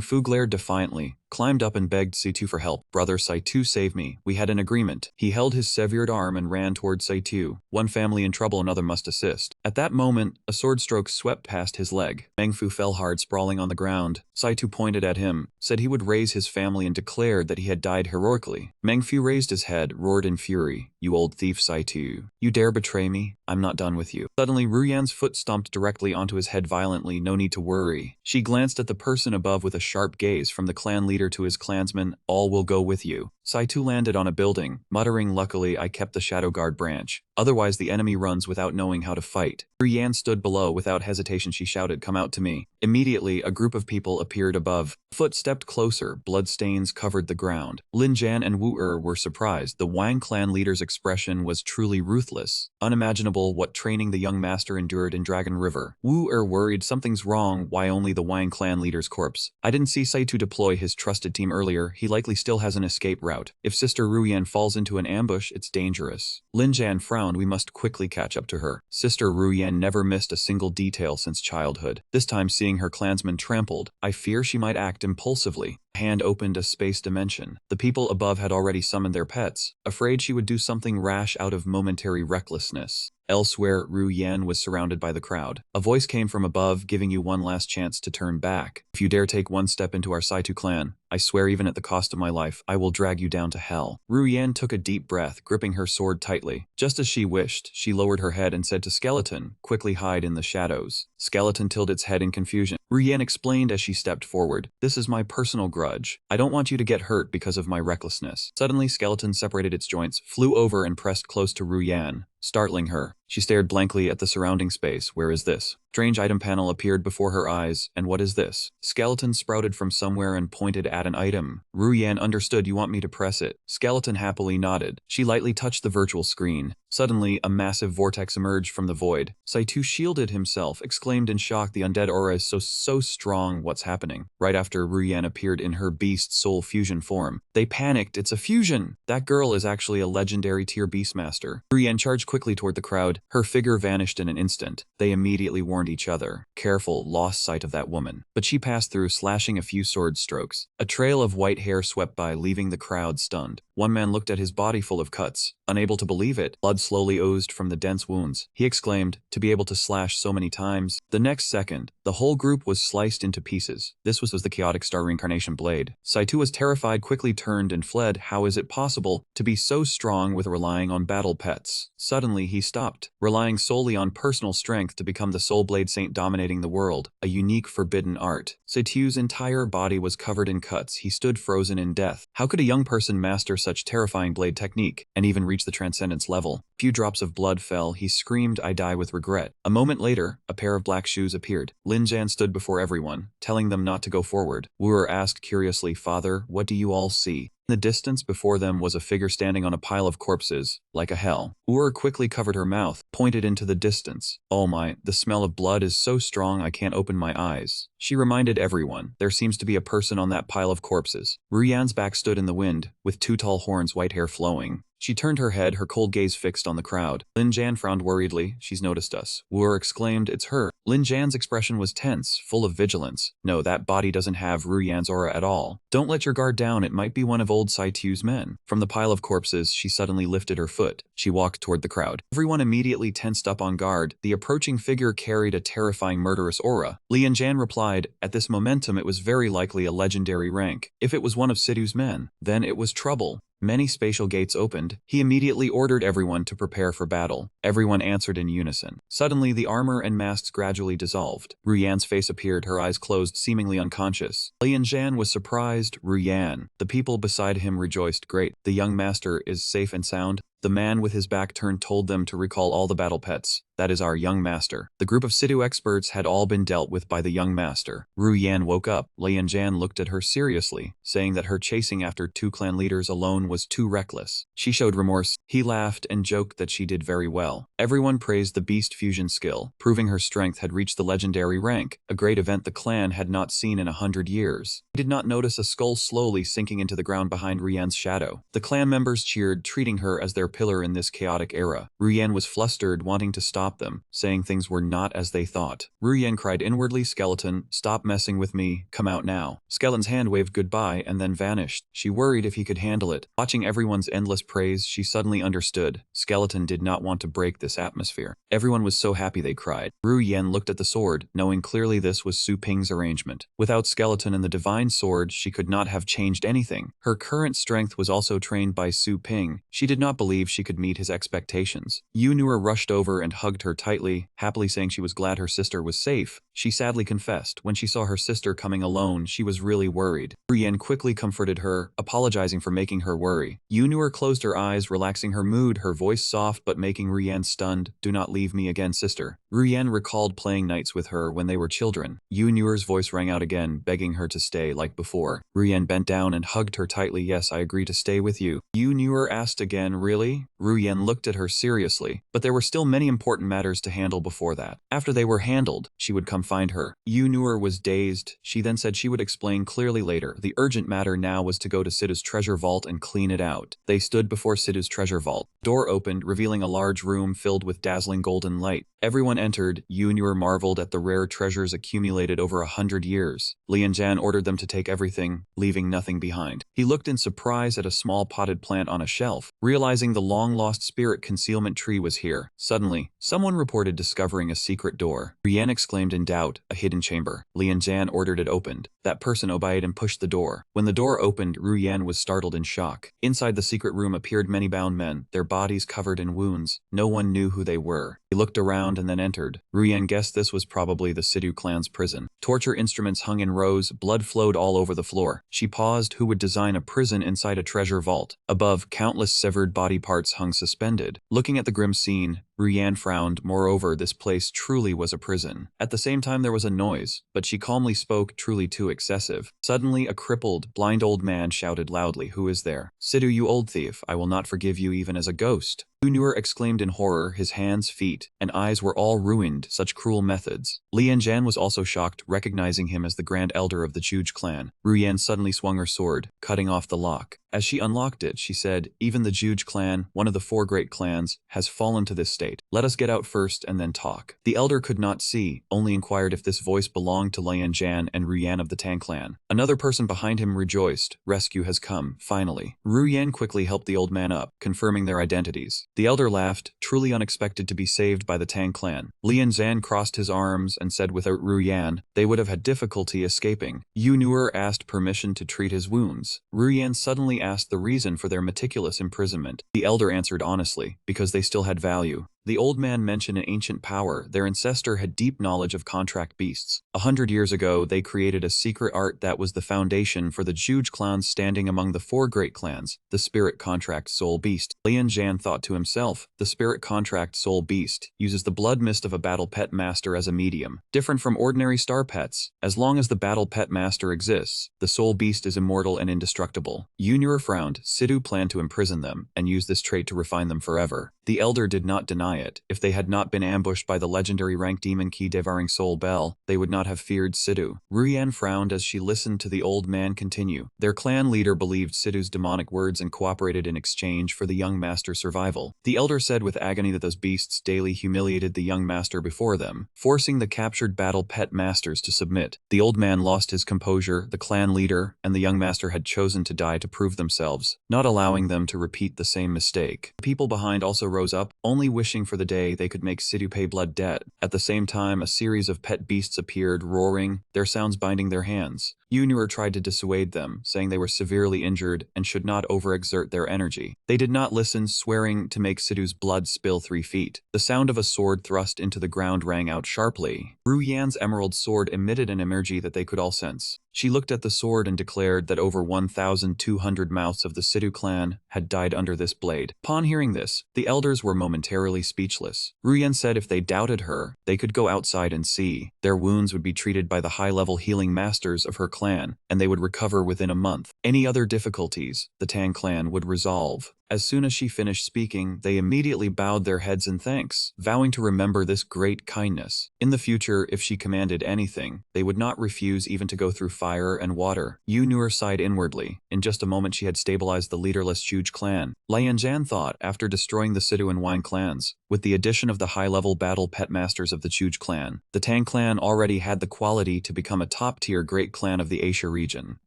Fu glared defiantly, climbed up and begged Saitu for help. Brother Saitu, save me. We had an agreement. He held his severed arm and ran toward Saitu. One family in trouble, another must assist. At that moment, a sword stroke swept past his leg. Meng Fu fell hard, sprawling on the ground. Saitu pointed at him, said he would raise his family and declared that he had died heroically. Meng Fu raised his head, roared in fury. You old thief, Saitu. You dare betray me? I'm not done with you. Suddenly, Ruyan's foot stomped directly onto his head violently. No need to worry. She glanced at the person above with a sharp gaze, from the clan leader to his clansmen. All will go with you. Saitu landed on a building, muttering, luckily I kept the Shadow Guard branch. Otherwise the enemy runs without knowing how to fight. Ruyan stood below. Without hesitation she shouted, come out to me. Immediately, a group of people appeared above. Foot stepped closer. Blood stains covered the ground. Lin Jan and Wu were surprised. The Wang clan leader's expression was truly ruthless. Unimaginable what training the young master endured in Dragon River. Wu worried, something's wrong. Why only the Wang clan leader's corpse? I didn't see Saitu deploy his trusted team earlier. He likely still has an escape route. If Sister Ruyan falls into an ambush, it's dangerous. Lin Jan frowned. We must quickly catch up to her. Sister Ruyan never missed a single detail since childhood. This time seeing her clansmen trampled, I fear she might act impulsively. Hand opened a space dimension. The people above had already summoned their pets, afraid she would do something rash out of momentary recklessness. Elsewhere, Ru Yan was surrounded by the crowd. A voice came from above, giving you one last chance to turn back. If you dare take one step into our Saitu clan, I swear even at the cost of my life, I will drag you down to hell. Ru Yan took a deep breath, gripping her sword tightly. Just as she wished, she lowered her head and said to Skeleton, quickly hide in the shadows. Skeleton tilted its head in confusion. Ru Yan explained as she stepped forward, this is my personal grudge. I don't want you to get hurt because of my recklessness. Suddenly, Skeleton separated its joints, flew over and pressed close to Ru Yan, startling her. She stared blankly at the surrounding space. Where is this? Strange item panel appeared before her eyes. And what is this? Skeleton sprouted from somewhere and pointed at an item. Ru Yan understood. You want me to press it? Skeleton happily nodded. She lightly touched the virtual screen. Suddenly, a massive vortex emerged from the void. Saitu shielded himself, exclaimed in shock, the undead aura is so strong, what's happening? Right after Ru Yan appeared in her beast soul fusion form. They panicked, it's a fusion! That girl is actually a legendary tier beastmaster. Ru Yan charged quickly toward the crowd. Her figure vanished in an instant. They immediately warned each other. Careful, lost sight of that woman. But she passed through, slashing a few sword strokes. A trail of white hair swept by, leaving the crowd stunned. One man looked at his body full of cuts. Unable to believe it, blood slowly oozed from the dense wounds. He exclaimed, to be able to slash so many times. The next second, the whole group was sliced into pieces. This was the chaotic star reincarnation blade. Saitu was terrified, quickly turned and fled. How is it possible to be so strong with relying on battle pets? Suddenly he stopped, relying solely on personal strength to become the Soul Blade Saint dominating the world, a unique forbidden art. Saitu's entire body was covered in cuts. He stood frozen in death. How could a young person master such terrifying blade technique and even reach the transcendence level? Few drops of blood fell. He screamed, I die with regret. A moment later, a pair of black shoes appeared. Lin Jan stood before everyone, telling them not to go forward. Wu asked curiously, Father, what do you all see? In the distance before them was a figure standing on a pile of corpses, like a hell. Wu quickly covered her mouth, pointed into the distance. Oh my, the smell of blood is so strong I can't open my eyes. She reminded everyone, there seems to be a person on that pile of corpses. Ru Yan's back stood in the wind, with two tall horns, white hair flowing. She turned her head, her cold gaze fixed on the crowd. Lin Jan frowned worriedly. She's noticed us. Wu exclaimed, it's her. Lin Jan's expression was tense, full of vigilance. No, that body doesn't have Ru Yan's aura at all. Don't let your guard down, it might be one of old Saitu's men. From the pile of corpses, she suddenly lifted her foot. She walked toward the crowd. Everyone immediately tensed up on guard. The approaching figure carried a terrifying murderous aura. Lin Jan replied, at this momentum it was very likely a legendary rank. If it was one of Situ's men, then it was trouble. Many spatial gates opened. He immediately ordered everyone to prepare for battle. Everyone answered in unison. Suddenly, the armor and masks gradually dissolved. Ruyan's face appeared, her eyes closed, seemingly unconscious. Lianzhan was surprised. Ruyan. The people beside him rejoiced. Great, the young master is safe and sound. The man with his back turned told them to recall all the battle pets. That is our young master. The group of Sidu experts had all been dealt with by the young master. Ruyan woke up. Lianzhan looked at her seriously, saying that her chasing after 2 clan leaders alone was too reckless. She showed remorse. He laughed and joked that she did very well. Everyone praised the beast fusion skill, proving her strength had reached the legendary rank, a great event the clan had not seen in 100 years. He did not notice a skull slowly sinking into the ground behind Ruyan's shadow. The clan members cheered, treating her as their pillar in this chaotic era. Ruyan was flustered, wanting to stop them, saying things were not as they thought. Ruyan cried inwardly, "Skeleton, stop messing with me, come out now." Skeleton's hand waved goodbye and then vanished. She worried if he could handle it. Watching everyone's endless praise, she suddenly understood. Skeleton did not want to break this atmosphere. Everyone was so happy they cried. Ruyan looked at the sword, knowing clearly this was Su Ping's arrangement. Without Skeleton and the divine sword, she could not have changed anything. Her current strength was also trained by Su Ping. She did not believe she could meet his expectations. Yunur rushed over and hugged her tightly, happily saying she was glad her sister was safe. She sadly confessed, when she saw her sister coming alone, she was really worried. Ruyan quickly comforted her, apologizing for making her worry. Yunur closed her eyes, relaxing her mood, her voice soft but making Ruyan stunned. "Do not leave me again, sister." Ruyan recalled playing nights with her when they were children. Yunur's voice rang out again, begging her to stay like before. Ruyan bent down and hugged her tightly. "Yes, I agree to stay with you." Yunur asked again, "Really?" Ruyan looked at her seriously, but there were still many important matters to handle before that. After they were handled, she would come find her. Yunur was dazed. She then said she would explain clearly later. The urgent matter now was to go to Sidhu's treasure vault and clean it out. They stood before Sidhu's treasure vault. Door opened, revealing a large room filled with dazzling golden light. Everyone entered. Yunur marveled at the rare treasures accumulated over 100 years. Lianzhan ordered them to take everything, leaving nothing behind. He looked in surprise at a small potted plant on a shelf, realizing the long-lost spirit concealment tree was here. Suddenly, someone reported discovering a secret door. Ruyan exclaimed in doubt, "A hidden chamber." Lianzhan ordered it opened. That person obeyed and pushed the door. When the door opened, Ruyan was startled in shock. Inside the secret room appeared many bound men, their bodies covered in wounds. No one knew who they were. He looked around and then entered. Ruyan guessed this was probably the Sidhu clan's prison. Torture instruments hung in rows, blood flowed all over the floor. She paused. Who would design a prison inside a treasure vault? Above, countless severed body parts hung suspended. Looking at the grim scene, Ruyan frowned. Moreover, this place truly was a prison. At the same time there was a noise, but she calmly spoke, truly too excessive. Suddenly, a crippled, blind old man shouted loudly, "Who is there?" "Sidhu, you old thief, I will not forgive you even as a ghost." Yunur exclaimed in horror, his hands, feet, and eyes were all ruined, such cruel methods. Lianzhan was also shocked, recognizing him as the Grand Elder of the Juge clan. Ruyan suddenly swung her sword, cutting off the lock. As she unlocked it, she said, "Even the Juge clan, one of the 4 great clans, has fallen to this state. Let us get out first and then talk." The elder could not see, only inquired if this voice belonged to Lianzhan and Ruyan of the Tang clan. Another person behind him rejoiced, "Rescue has come, finally." Ruyan quickly helped the old man up, confirming their identities. The elder laughed, truly unexpected to be saved by the Tang clan. Lianzhan crossed his arms and said without Ruyan, they would have had difficulty escaping. Yunur asked permission to treat his wounds. Ruyan suddenly asked the reason for their meticulous imprisonment. The elder answered honestly, because they still had value. The old man mentioned an ancient power. Their ancestor had deep knowledge of contract beasts. 100 years ago, they created a secret art that was the foundation for the Juge clans standing among the 4 great clans, the spirit contract soul beast. Lianzhan thought to himself, the spirit contract soul beast uses the blood mist of a battle pet master as a medium. Different from ordinary star pets, as long as the battle pet master exists, the soul beast is immortal and indestructible. Yunur frowned. Sidhu planned to imprison them and use this trait to refine them forever. The elder did not deny it. If they had not been ambushed by the legendary rank demon key devouring soul bell, they would not have feared Sidhu. Ruyan frowned as she listened to the old man continue. Their clan leader believed Sidhu's demonic words and cooperated in exchange for the young master's survival. The elder said with agony that those beasts daily humiliated the young master before them, forcing the captured battle pet masters to submit. The old man lost his composure. The clan leader and the young master had chosen to die to prove themselves, not allowing them to repeat the same mistake. The people behind also rose up, only wishing for the day they could make Sidhu pay blood debt. At the same time, a series of pet beasts appeared, roaring, their sounds binding their hands. Yunur tried to dissuade them, saying they were severely injured and should not overexert their energy. They did not listen, swearing to make Sidhu's blood spill 3 feet. The sound of a sword thrust into the ground rang out sharply. Ru Yan's emerald sword emitted an energy that they could all sense. She looked at the sword and declared that over 1,200 mouths of the Sidhu clan had died under this blade. Upon hearing this, the elders were momentarily speechless. Ru Yan said if they doubted her, they could go outside and see. Their wounds would be treated by the high-level healing masters of her clan, and they would recover within a month. Any other difficulties, the Tang clan would resolve. As soon as she finished speaking, they immediately bowed their heads in thanks, vowing to remember this great kindness. In the future, if she commanded anything, they would not refuse even to go through fire and water. Yunur sighed inwardly. In just a moment she had stabilized the leaderless Chuj clan. Lianzhan thought, after destroying the Sidhu and Wine clans, with the addition of the high-level battle pet masters of the Chuj clan, the Tang clan already had the quality to become a top-tier great clan of the Asia region.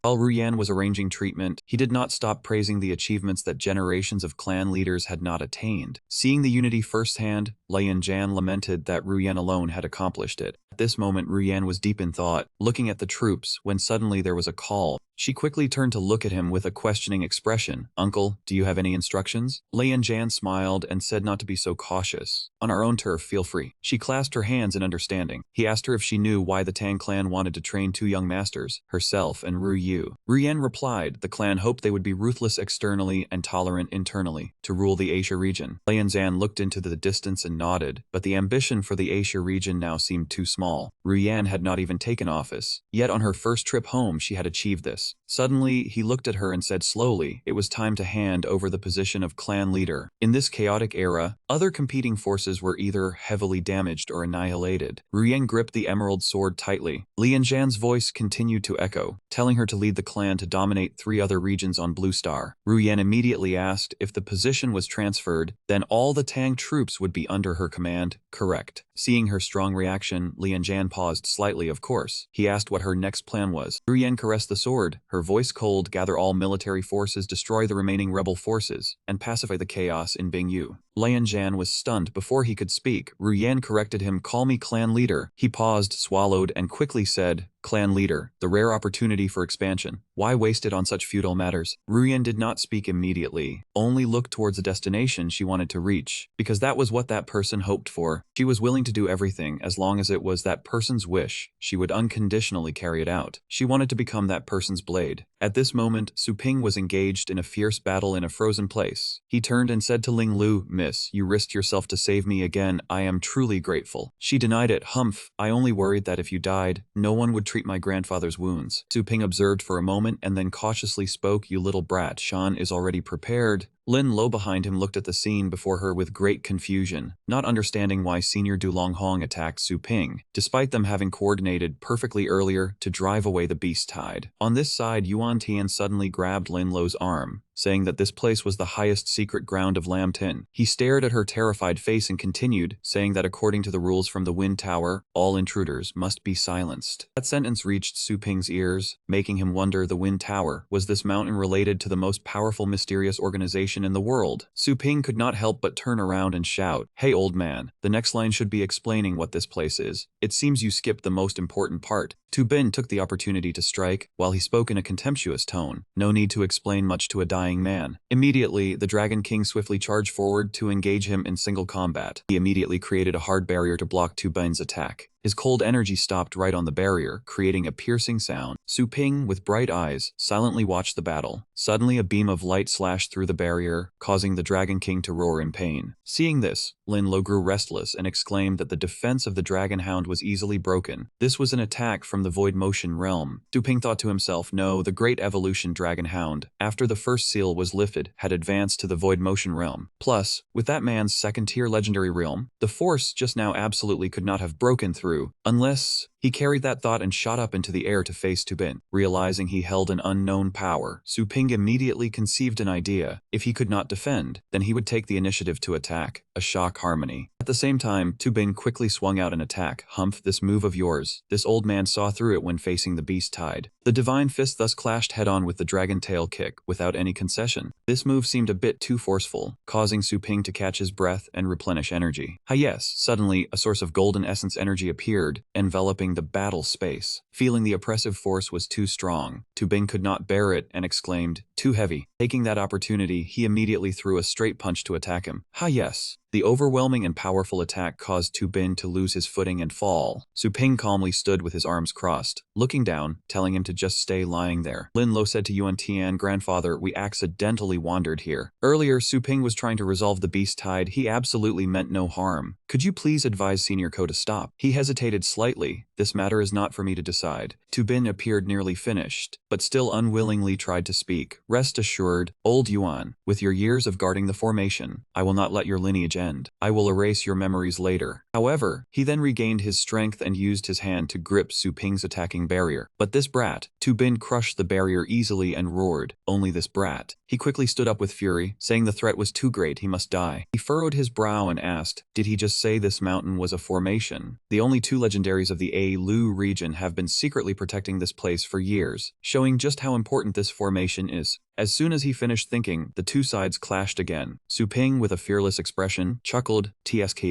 While Ru Yan was arranging treatment, he did not stop praising the achievements that generations of clan leaders had not attained. Seeing the unity firsthand, Lianzhan lamented that Ru Yan alone had accomplished it. At this moment Ru Yan was deep in thought, looking at the troops, when suddenly there was a call. She quickly turned to look at him with a questioning expression. "Uncle, do you have any instructions?" Lianzhan smiled and said not to be so cautious. "On our own turf, feel free." She clasped her hands in understanding. He asked her if she knew why the Tang clan wanted to train 2 young masters, herself and Ru Yu. Ru Yan replied, the clan hoped they would be ruthless externally and tolerant internally, to rule the Asia region. Lianzhan looked into the distance and nodded, but the ambition for the Asia region now seemed too small. Ru Yan had not even taken office. Yet on her first trip home she had achieved this. Suddenly, he looked at her and said slowly, it was time to hand over the position of clan leader. In this chaotic era, other competing forces were either heavily damaged or annihilated. Ru Yan gripped the emerald sword tightly. Lianzhan's voice continued to echo, telling her to lead the clan to dominate 3 other regions on Blue Star. Ru Yan immediately asked if the position was transferred, then all the Tang troops would be under her command. Correct. Seeing her strong reaction, Lianzhan paused slightly, of course. He asked what her next plan was. Ru Yan caressed the sword, her voice cold. Gather all military forces, destroy the remaining rebel forces, and pacify the chaos in Bingyu. Lianzhan was stunned before he could speak. Ru Yan corrected him, call me clan leader. He paused, swallowed, and quickly said, clan leader, the rare opportunity for expansion. Why waste it on such futile matters? Ru Yan did not speak immediately, only looked towards a destination she wanted to reach, because that was what that person hoped for. She was willing to do everything as long as it was that person's wish. She would unconditionally carry it out. She wanted to become that person's blade. At this moment, Su Ping was engaged in a fierce battle in a frozen place. He turned and said to Ling Lu, Miss, you risked yourself to save me again. I am truly grateful. She denied it. Humph, I only worried that if you died, no one would treat my grandfather's wounds. Su Ping observed for a moment and then cautiously spoke, you little brat, Shan is already prepared. Lin Lo behind him looked at the scene before her with great confusion, not understanding why Senior Du Longhong attacked Su Ping, despite them having coordinated perfectly earlier to drive away the beast tide. On this side, Yuan Tian suddenly grabbed Lin Lo's arm, saying that this place was the highest secret ground of Lam Tin. He stared at her terrified face and continued, saying that according to the rules from the Wind Tower, all intruders must be silenced. That sentence reached Su Ping's ears, making him wonder, the Wind Tower, was this mountain related to the most powerful mysterious organization in the world? Su Ping could not help but turn around and shout, hey old man, the next line should be explaining what this place is. It seems you skipped the most important part. Tu Bin took the opportunity to strike, while he spoke in a contemptuous tone. No need to explain much to a dying man. Immediately, the Dragon King swiftly charged forward to engage him in single combat. He immediately created a hard barrier to block Tu Bin's attack. His cold energy stopped right on the barrier, creating a piercing sound. Su Ping, with bright eyes, silently watched the battle. Suddenly a beam of light slashed through the barrier, causing the Dragon King to roar in pain. Seeing this, Lin Lo grew restless and exclaimed that the defense of the Dragon Hound was easily broken. This was an attack from the Void Motion realm. Su Ping thought to himself, no, the Great Evolution Dragon Hound, after the first seal was lifted, had advanced to the Void Motion realm. Plus, with that man's second-tier legendary realm, the force just now absolutely could not have broken through, unless he carried that thought and shot up into the air to face Tu Bin. Realizing he held an unknown power, Su Ping immediately conceived an idea. If he could not defend, then he would take the initiative to attack, a shock harmony. At the same time, Tu Bing quickly swung out an attack. Humph, this move of yours. This old man saw through it when facing the beast tide. The divine fist thus clashed head-on with the dragon tail kick, without any concession. This move seemed a bit too forceful, causing Su Ping to catch his breath and replenish energy. Yes, suddenly, a source of golden essence energy appeared, enveloping the battle space. Feeling the oppressive force was too strong, Tu Bing could not bear it and exclaimed, "Too heavy." Taking that opportunity, he immediately threw a straight punch to attack him. Yes. The overwhelming and powerful attack caused Tu Bin to lose his footing and fall. Su Ping calmly stood with his arms crossed, looking down, telling him to just stay lying there. Lin Lo said to Yuan Tian, "Grandfather, we accidentally wandered here. Earlier, Su Ping was trying to resolve the beast tide. He absolutely meant no harm. Could you please advise Senior Ko to stop?" He hesitated slightly. "This matter is not for me to decide." Tu Bin appeared nearly finished, but still unwillingly tried to speak. "Rest assured, old Yuan, with your years of guarding the formation, I will not let your lineage end. I will erase your memories later." However, he then regained his strength and used his hand to grip Su Ping's attacking barrier. But this brat, Tu Bin crushed the barrier easily and roared, "Only this brat." He quickly stood up with fury, saying the threat was too great, he must die. He furrowed his brow and asked, "Did he just say this mountain was a formation?" The only two legendaries of the A Lu region have been secretly protecting this place for years, showing just how important this formation is. As soon as he finished thinking, the two sides clashed again. Su Ping, with a fearless expression, chuckled, "Tsk.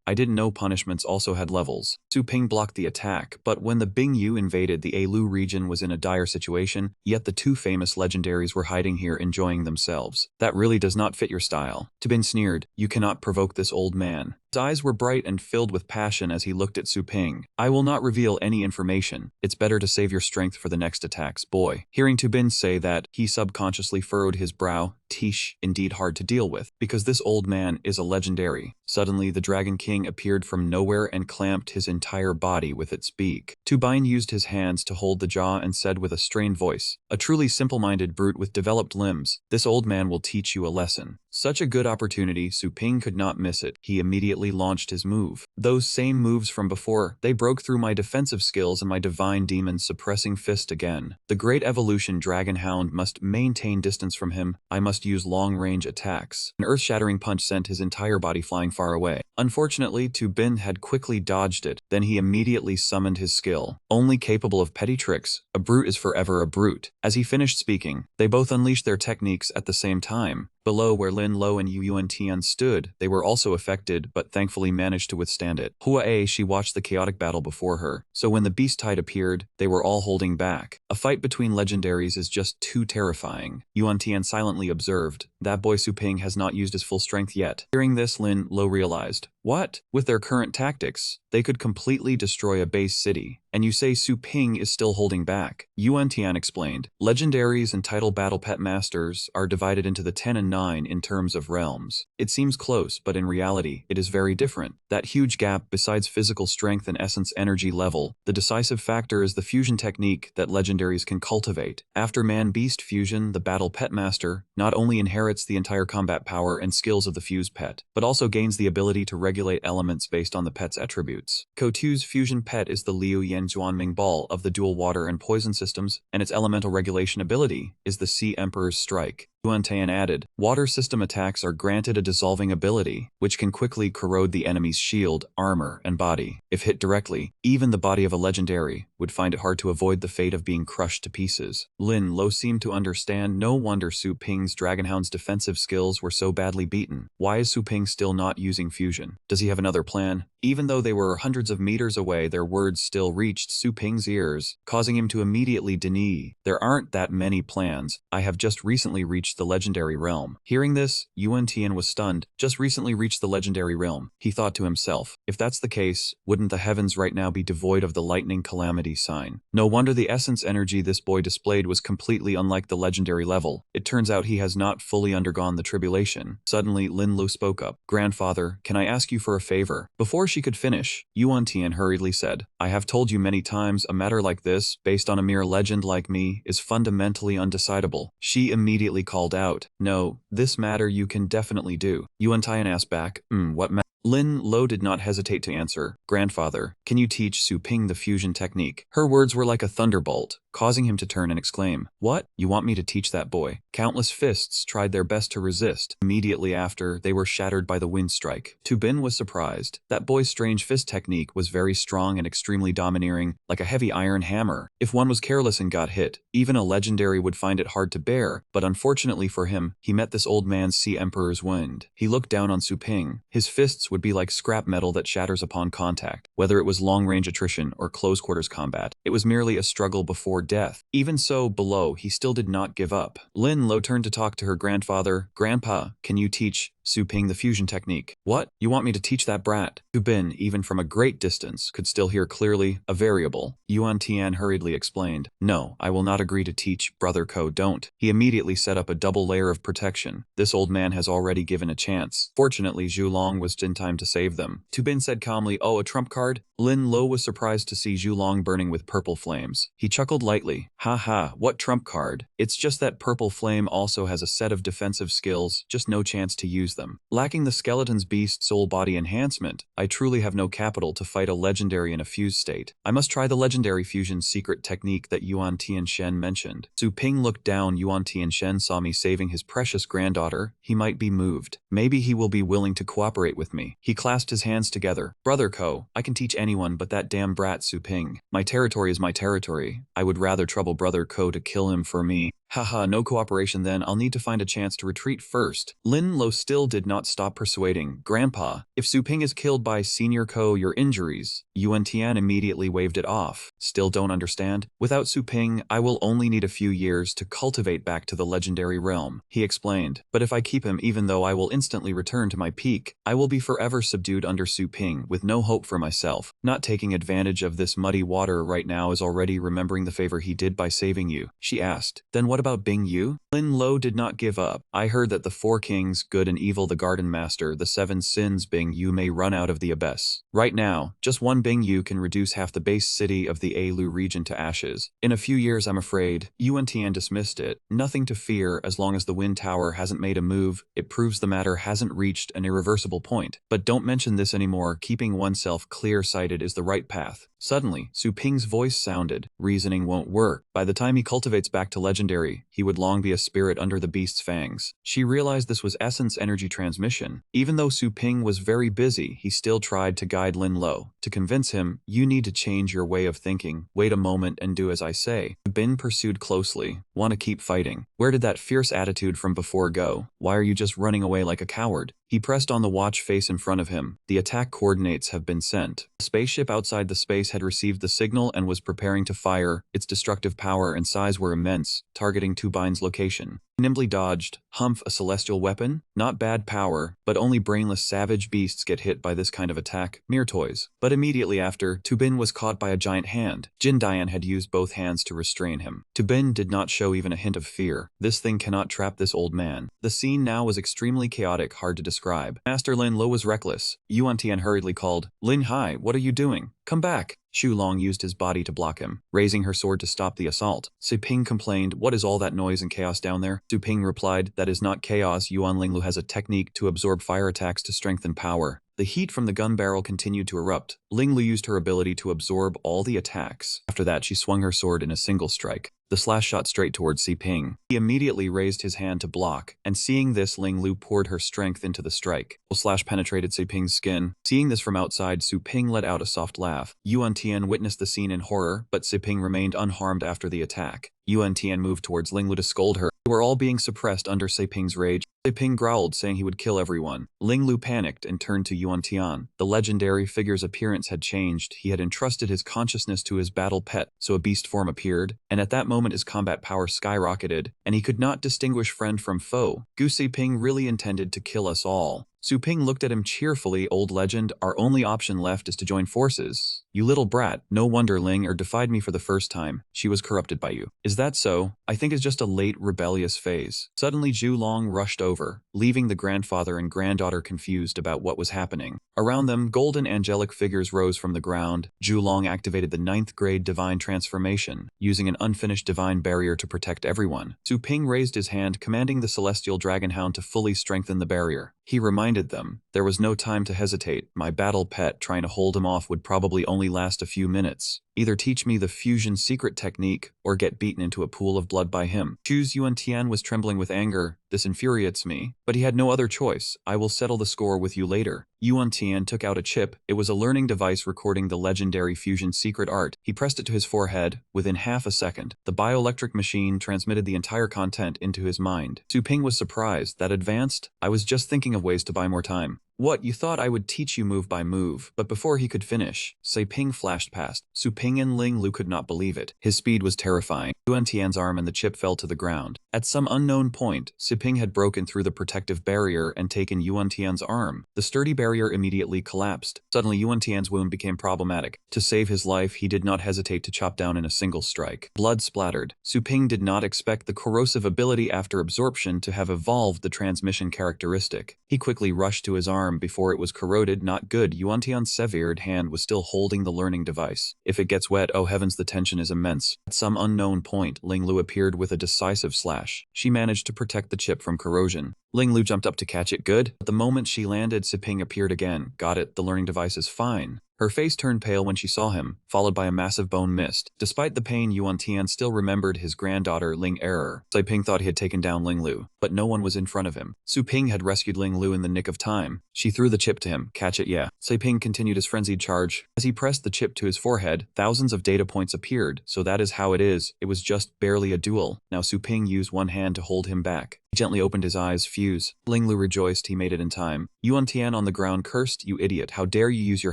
I didn't know punishments also had levels." Su Ping blocked the attack, but when the Bing Yu invaded, the A Lu region was in a dire situation, yet the two famous legendaries were hiding here enjoying themselves. "That really does not fit your style." Tu Bin sneered, "You cannot provoke this old man." His eyes were bright and filled with passion as he looked at Su Ping. "I will not reveal any information. It's better to save your strength for the next attacks, boy." Hearing Tu Bin say that, he subconsciously furrowed his brow. Tish, indeed hard to deal with, because this old man is a legendary. Suddenly, the Dragon King appeared from nowhere and clamped his entire body with its beak. Tu Bin used his hands to hold the jaw and said with a strained voice, "A truly simple-minded brute with developed limbs. This old man will teach you a lesson." Such a good opportunity, Su Ping could not miss it. He immediately launched his move. Those same moves from before, they broke through my defensive skills and my divine demon suppressing fist again. The great evolution Dragon Hound must maintain distance from him. I must use long-range attacks. An earth-shattering punch sent his entire body flying far away. Unfortunately, Tu Bin had quickly dodged it. Then he immediately summoned his skill. Only capable of petty tricks, a brute is forever a brute. As he finished speaking, they both unleashed their techniques at the same time. Below where Lin Lo and Yuan Tian stood, they were also affected, but thankfully managed to withstand it. Hua she watched the chaotic battle before her, so when the beast tide appeared, they were all holding back. A fight between legendaries is just too terrifying. Yuan Tian silently observed, "That boy Su Ping has not used his full strength yet." Hearing this, Lin Lo realized, "What? With their current tactics, they could completely destroy a base city. And you say Su Ping is still holding back?" Yuan Tian explained, "Legendaries and title battle pet masters are divided into the 10 and 9 in terms of realms. It seems close, but in reality, it is very different. That huge gap, besides physical strength and essence energy level, the decisive factor is the fusion technique that legendaries can cultivate. After man-beast fusion, the battle pet master not only inherits the entire combat power and skills of the fused pet, but also gains the ability to regulate elements based on the pet's attributes. Kotu's fusion pet is the Liu Yan Zhuanming Ball of the dual water and poison systems, and its elemental regulation ability is the Sea Emperor's Strike. Yuan Tian added, "Water system attacks are granted a dissolving ability, which can quickly corrode the enemy's shield, armor, and body. If hit directly, even the body of a legendary would find it hard to avoid the fate of being crushed to pieces." Lin Lo seemed to understand. No wonder Su Ping's Dragonhound's defensive skills were so badly beaten. Why is Su Ping still not using fusion? Does he have another plan? Even though they were hundreds of meters away, their words still reached Su Ping's ears, causing him to immediately deny, "There aren't that many plans. I have just recently reached the legendary realm." Hearing this, Yuan Tian was stunned. Just recently reached the legendary realm. He thought to himself, if that's the case, wouldn't the heavens right now be devoid of the lightning calamity sign? No wonder the essence energy this boy displayed was completely unlike the legendary level. It turns out he has not fully undergone the tribulation. Suddenly, Lin Lu spoke up. "Grandfather, can I ask you for a favor?" Before she could finish, Yuan Tian hurriedly said, "I have told you many times, a matter like this, based on a mere legend like me, is fundamentally undecidable." She immediately called out, "No, this matter you can definitely do." Yuan Tian asked back, What matter?" Lin Lo did not hesitate to answer, "Grandfather, can you teach Su Ping the fusion technique?" Her words were like a thunderbolt, causing him to turn and exclaim, "What? You want me to teach that boy?" Countless fists tried their best to resist. Immediately after, they were shattered by the wind strike. Tu Bin was surprised. That boy's strange fist technique was very strong and extremely domineering, like a heavy iron hammer. If one was careless and got hit, even a legendary would find it hard to bear, but unfortunately for him, he met this old man's Sea Emperor's wind. He looked down on Su Ping. His fists would be like scrap metal that shatters upon contact. Whether it was long-range attrition or close-quarters combat, it was merely a struggle before death. Even so, below, he still did not give up. Lin Lo turned to talk to her grandfather. "Grandpa, can you teach Su Ping the fusion technique?" "What? You want me to teach that brat?" Tu Bin, even from a great distance, could still hear clearly, "A variable." Yuan Tian hurriedly explained, "No, I will not agree to teach, Brother Ko, don't." He immediately set up a double layer of protection. This old man has already given a chance. Fortunately, Zhu Long was in time to save them. Tu Bin said calmly, "Oh, a trump card?" Lin Lo was surprised to see Zhu Long burning with purple flames. He chuckled lightly. "Ha ha, what trump card? It's just that purple flame also has a set of defensive skills, just no chance to use them. Lacking the skeleton's beast soul body enhancement, I truly have no capital to fight a legendary in a fused state. I must try the legendary fusion secret technique that Yuan Tianshen mentioned." Su Ping looked down. Yuan Tianshen saw me saving his precious granddaughter. He might be moved. Maybe he will be willing to cooperate with me. He clasped his hands together. "Brother Ko, I can teach anyone but that damn brat Su Ping. My territory is my territory. I would rather trouble Brother Ko to kill him for me." "Haha, no cooperation then. I'll need to find a chance to retreat first." Lin Lo still did not stop persuading. "Grandpa, if Su Ping is killed by Senior Ko, your injuries." Yuan Tian immediately waved it off. "Still don't understand? Without Su Ping, I will only need a few years to cultivate back to the legendary realm," he explained. "But if I keep him, even though I will instantly return to my peak, I will be forever subdued under Su Ping with no hope for myself. Not taking advantage of this muddy water right now is already remembering the favor he did by saving you," she asked. "Then what about Bing Yu?" Lin Lo did not give up. "I heard that the four kings, good and evil, the garden master, the seven sins, Bing Yu may run out of the abyss. Right now, just one Bing Yu can reduce half the base city of the Ailu region to ashes. In a few years, I'm afraid." Yuan Tian dismissed it. "Nothing to fear as long as the wind tower hasn't made a move. It proves the matter hasn't reached an irreversible point. But don't mention this anymore. Keeping oneself clear-sighted is the right path." Suddenly, Su Ping's voice sounded. "Reasoning won't work. By the time he cultivates back to legendary, he would long be a spirit under the beast's fangs." She realized this was essence energy transmission. Even though Su Ping was very busy, he still tried to guide Lin Lo. To convince him, "You need to change your way of thinking. Wait a moment and do as I say." Bin pursued closely. "Want to keep fighting? Where did that fierce attitude from before go? Why are you just running away like a coward?" He pressed on the watch face in front of him. "The attack coordinates have been sent." The spaceship outside the space had received the signal and was preparing to fire. Its destructive power and size were immense, targeting Tu Bin's location. He nimbly dodged. Humph, a celestial weapon? Not bad power, but only brainless savage beasts get hit by this kind of attack. Mere toys. But immediately after, Tu Bin was caught by a giant hand. Jin Dian had used both hands to restrain him. Tu Bin did not show even a hint of fear. This thing cannot trap this old man. The scene now was extremely chaotic, hard to describe. Master Lin Lo was reckless. Yuan Tian hurriedly called, "Lin Hai, what are you doing? Come back." Shu Long used his body to block him, raising her sword to stop the assault. Su Ping complained, "What is all that noise and chaos down there?" Su Ping replied, "That is not chaos. Yuan Linglu has a technique to absorb fire attacks to strengthen power." The heat from the gun barrel continued to erupt. Linglu used her ability to absorb all the attacks. After that, she swung her sword in a single strike. The slash shot straight towards Si Ping. He immediately raised his hand to block, and seeing this, Ling Lu poured her strength into the strike. The slash penetrated Si Ping's skin. Seeing this from outside, Su Ping let out a soft laugh. Yuan Tian witnessed the scene in horror, but Si Ping remained unharmed after the attack. Yuan Tian moved towards Ling Lu to scold her. They were all being suppressed under Si Ping's rage. Si Ping growled, saying he would kill everyone. Ling Lu panicked and turned to Yuan Tian. The legendary figure's appearance had changed. He had entrusted his consciousness to his battle pet, so a beast form appeared, and at that moment his combat power skyrocketed, and he could not distinguish friend from foe. Gu Si Ping really intended to kill us all. Su Ping looked at him cheerfully. "Old legend, our only option left is to join forces. You little brat, no wonder Ling Er defied me for the first time. She was corrupted by you." "Is that so? I think it's just a late rebellious phase." Suddenly Zhu Long rushed over over, leaving the grandfather and granddaughter confused about what was happening. Around them, golden angelic figures rose from the ground. Zhulong activated the 9th grade divine transformation, using an unfinished divine barrier to protect everyone. Su Ping raised his hand, commanding the celestial dragonhound to fully strengthen the barrier. He reminded them, there was no time to hesitate. My battle pet trying to hold him off would probably only last a few minutes. Either teach me the fusion secret technique, or get beaten into a pool of blood by him. Chu's Yuan Tian was trembling with anger. This infuriates me. But he had no other choice. I will settle the score with you later. Yuan Tian took out a chip. It was a learning device recording the legendary fusion secret art. He pressed it to his forehead. Within half a second, the bioelectric machine transmitted the entire content into his mind. Su Ping was surprised. That advanced? I was just thinking of ways to buy more time. What, you thought I would teach you move by move? But before he could finish, Su Ping flashed past. Su Ping and Ling Lu could not believe it. His speed was terrifying. Yuan Tian's arm and the chip fell to the ground. At some unknown point, Su Ping had broken through the protective barrier and taken Yuan Tian's arm. The sturdy barrier immediately collapsed. Suddenly, Yuan Tian's wound became problematic. To save his life, he did not hesitate to chop down in a single strike. Blood splattered. Su Ping did not expect the corrosive ability after absorption to have evolved the transmission characteristic. He quickly rushed to his arm before it was corroded. Not good. Yuan Tian's severed hand was still holding the learning device. If it gets wet, oh heavens, the tension is immense. At some unknown point, Ling Lu appeared with a decisive slash. She managed to protect the chip from corrosion. Ling Lu jumped up to catch it. Good. But the moment she landed, Su Ping appeared again. Got it. The learning device is fine. Her face turned pale when she saw him, followed by a massive bone mist. Despite the pain, Yuan Tian still remembered his granddaughter Ling Error. Su Ping thought he had taken down Ling Lu, but no one was in front of him. Su Ping had rescued Ling Lu in the nick of time. She threw the chip to him. Catch it, yeah. Su Ping continued his frenzied charge. As he pressed the chip to his forehead, thousands of data points appeared. So that is how it is. It was just barely a duel. Now Su Ping used one hand to hold him back. He gently opened his eyes. Fuse. Ling Lu rejoiced he made it in time. Yuan Tian on the ground cursed. You idiot. How dare you use your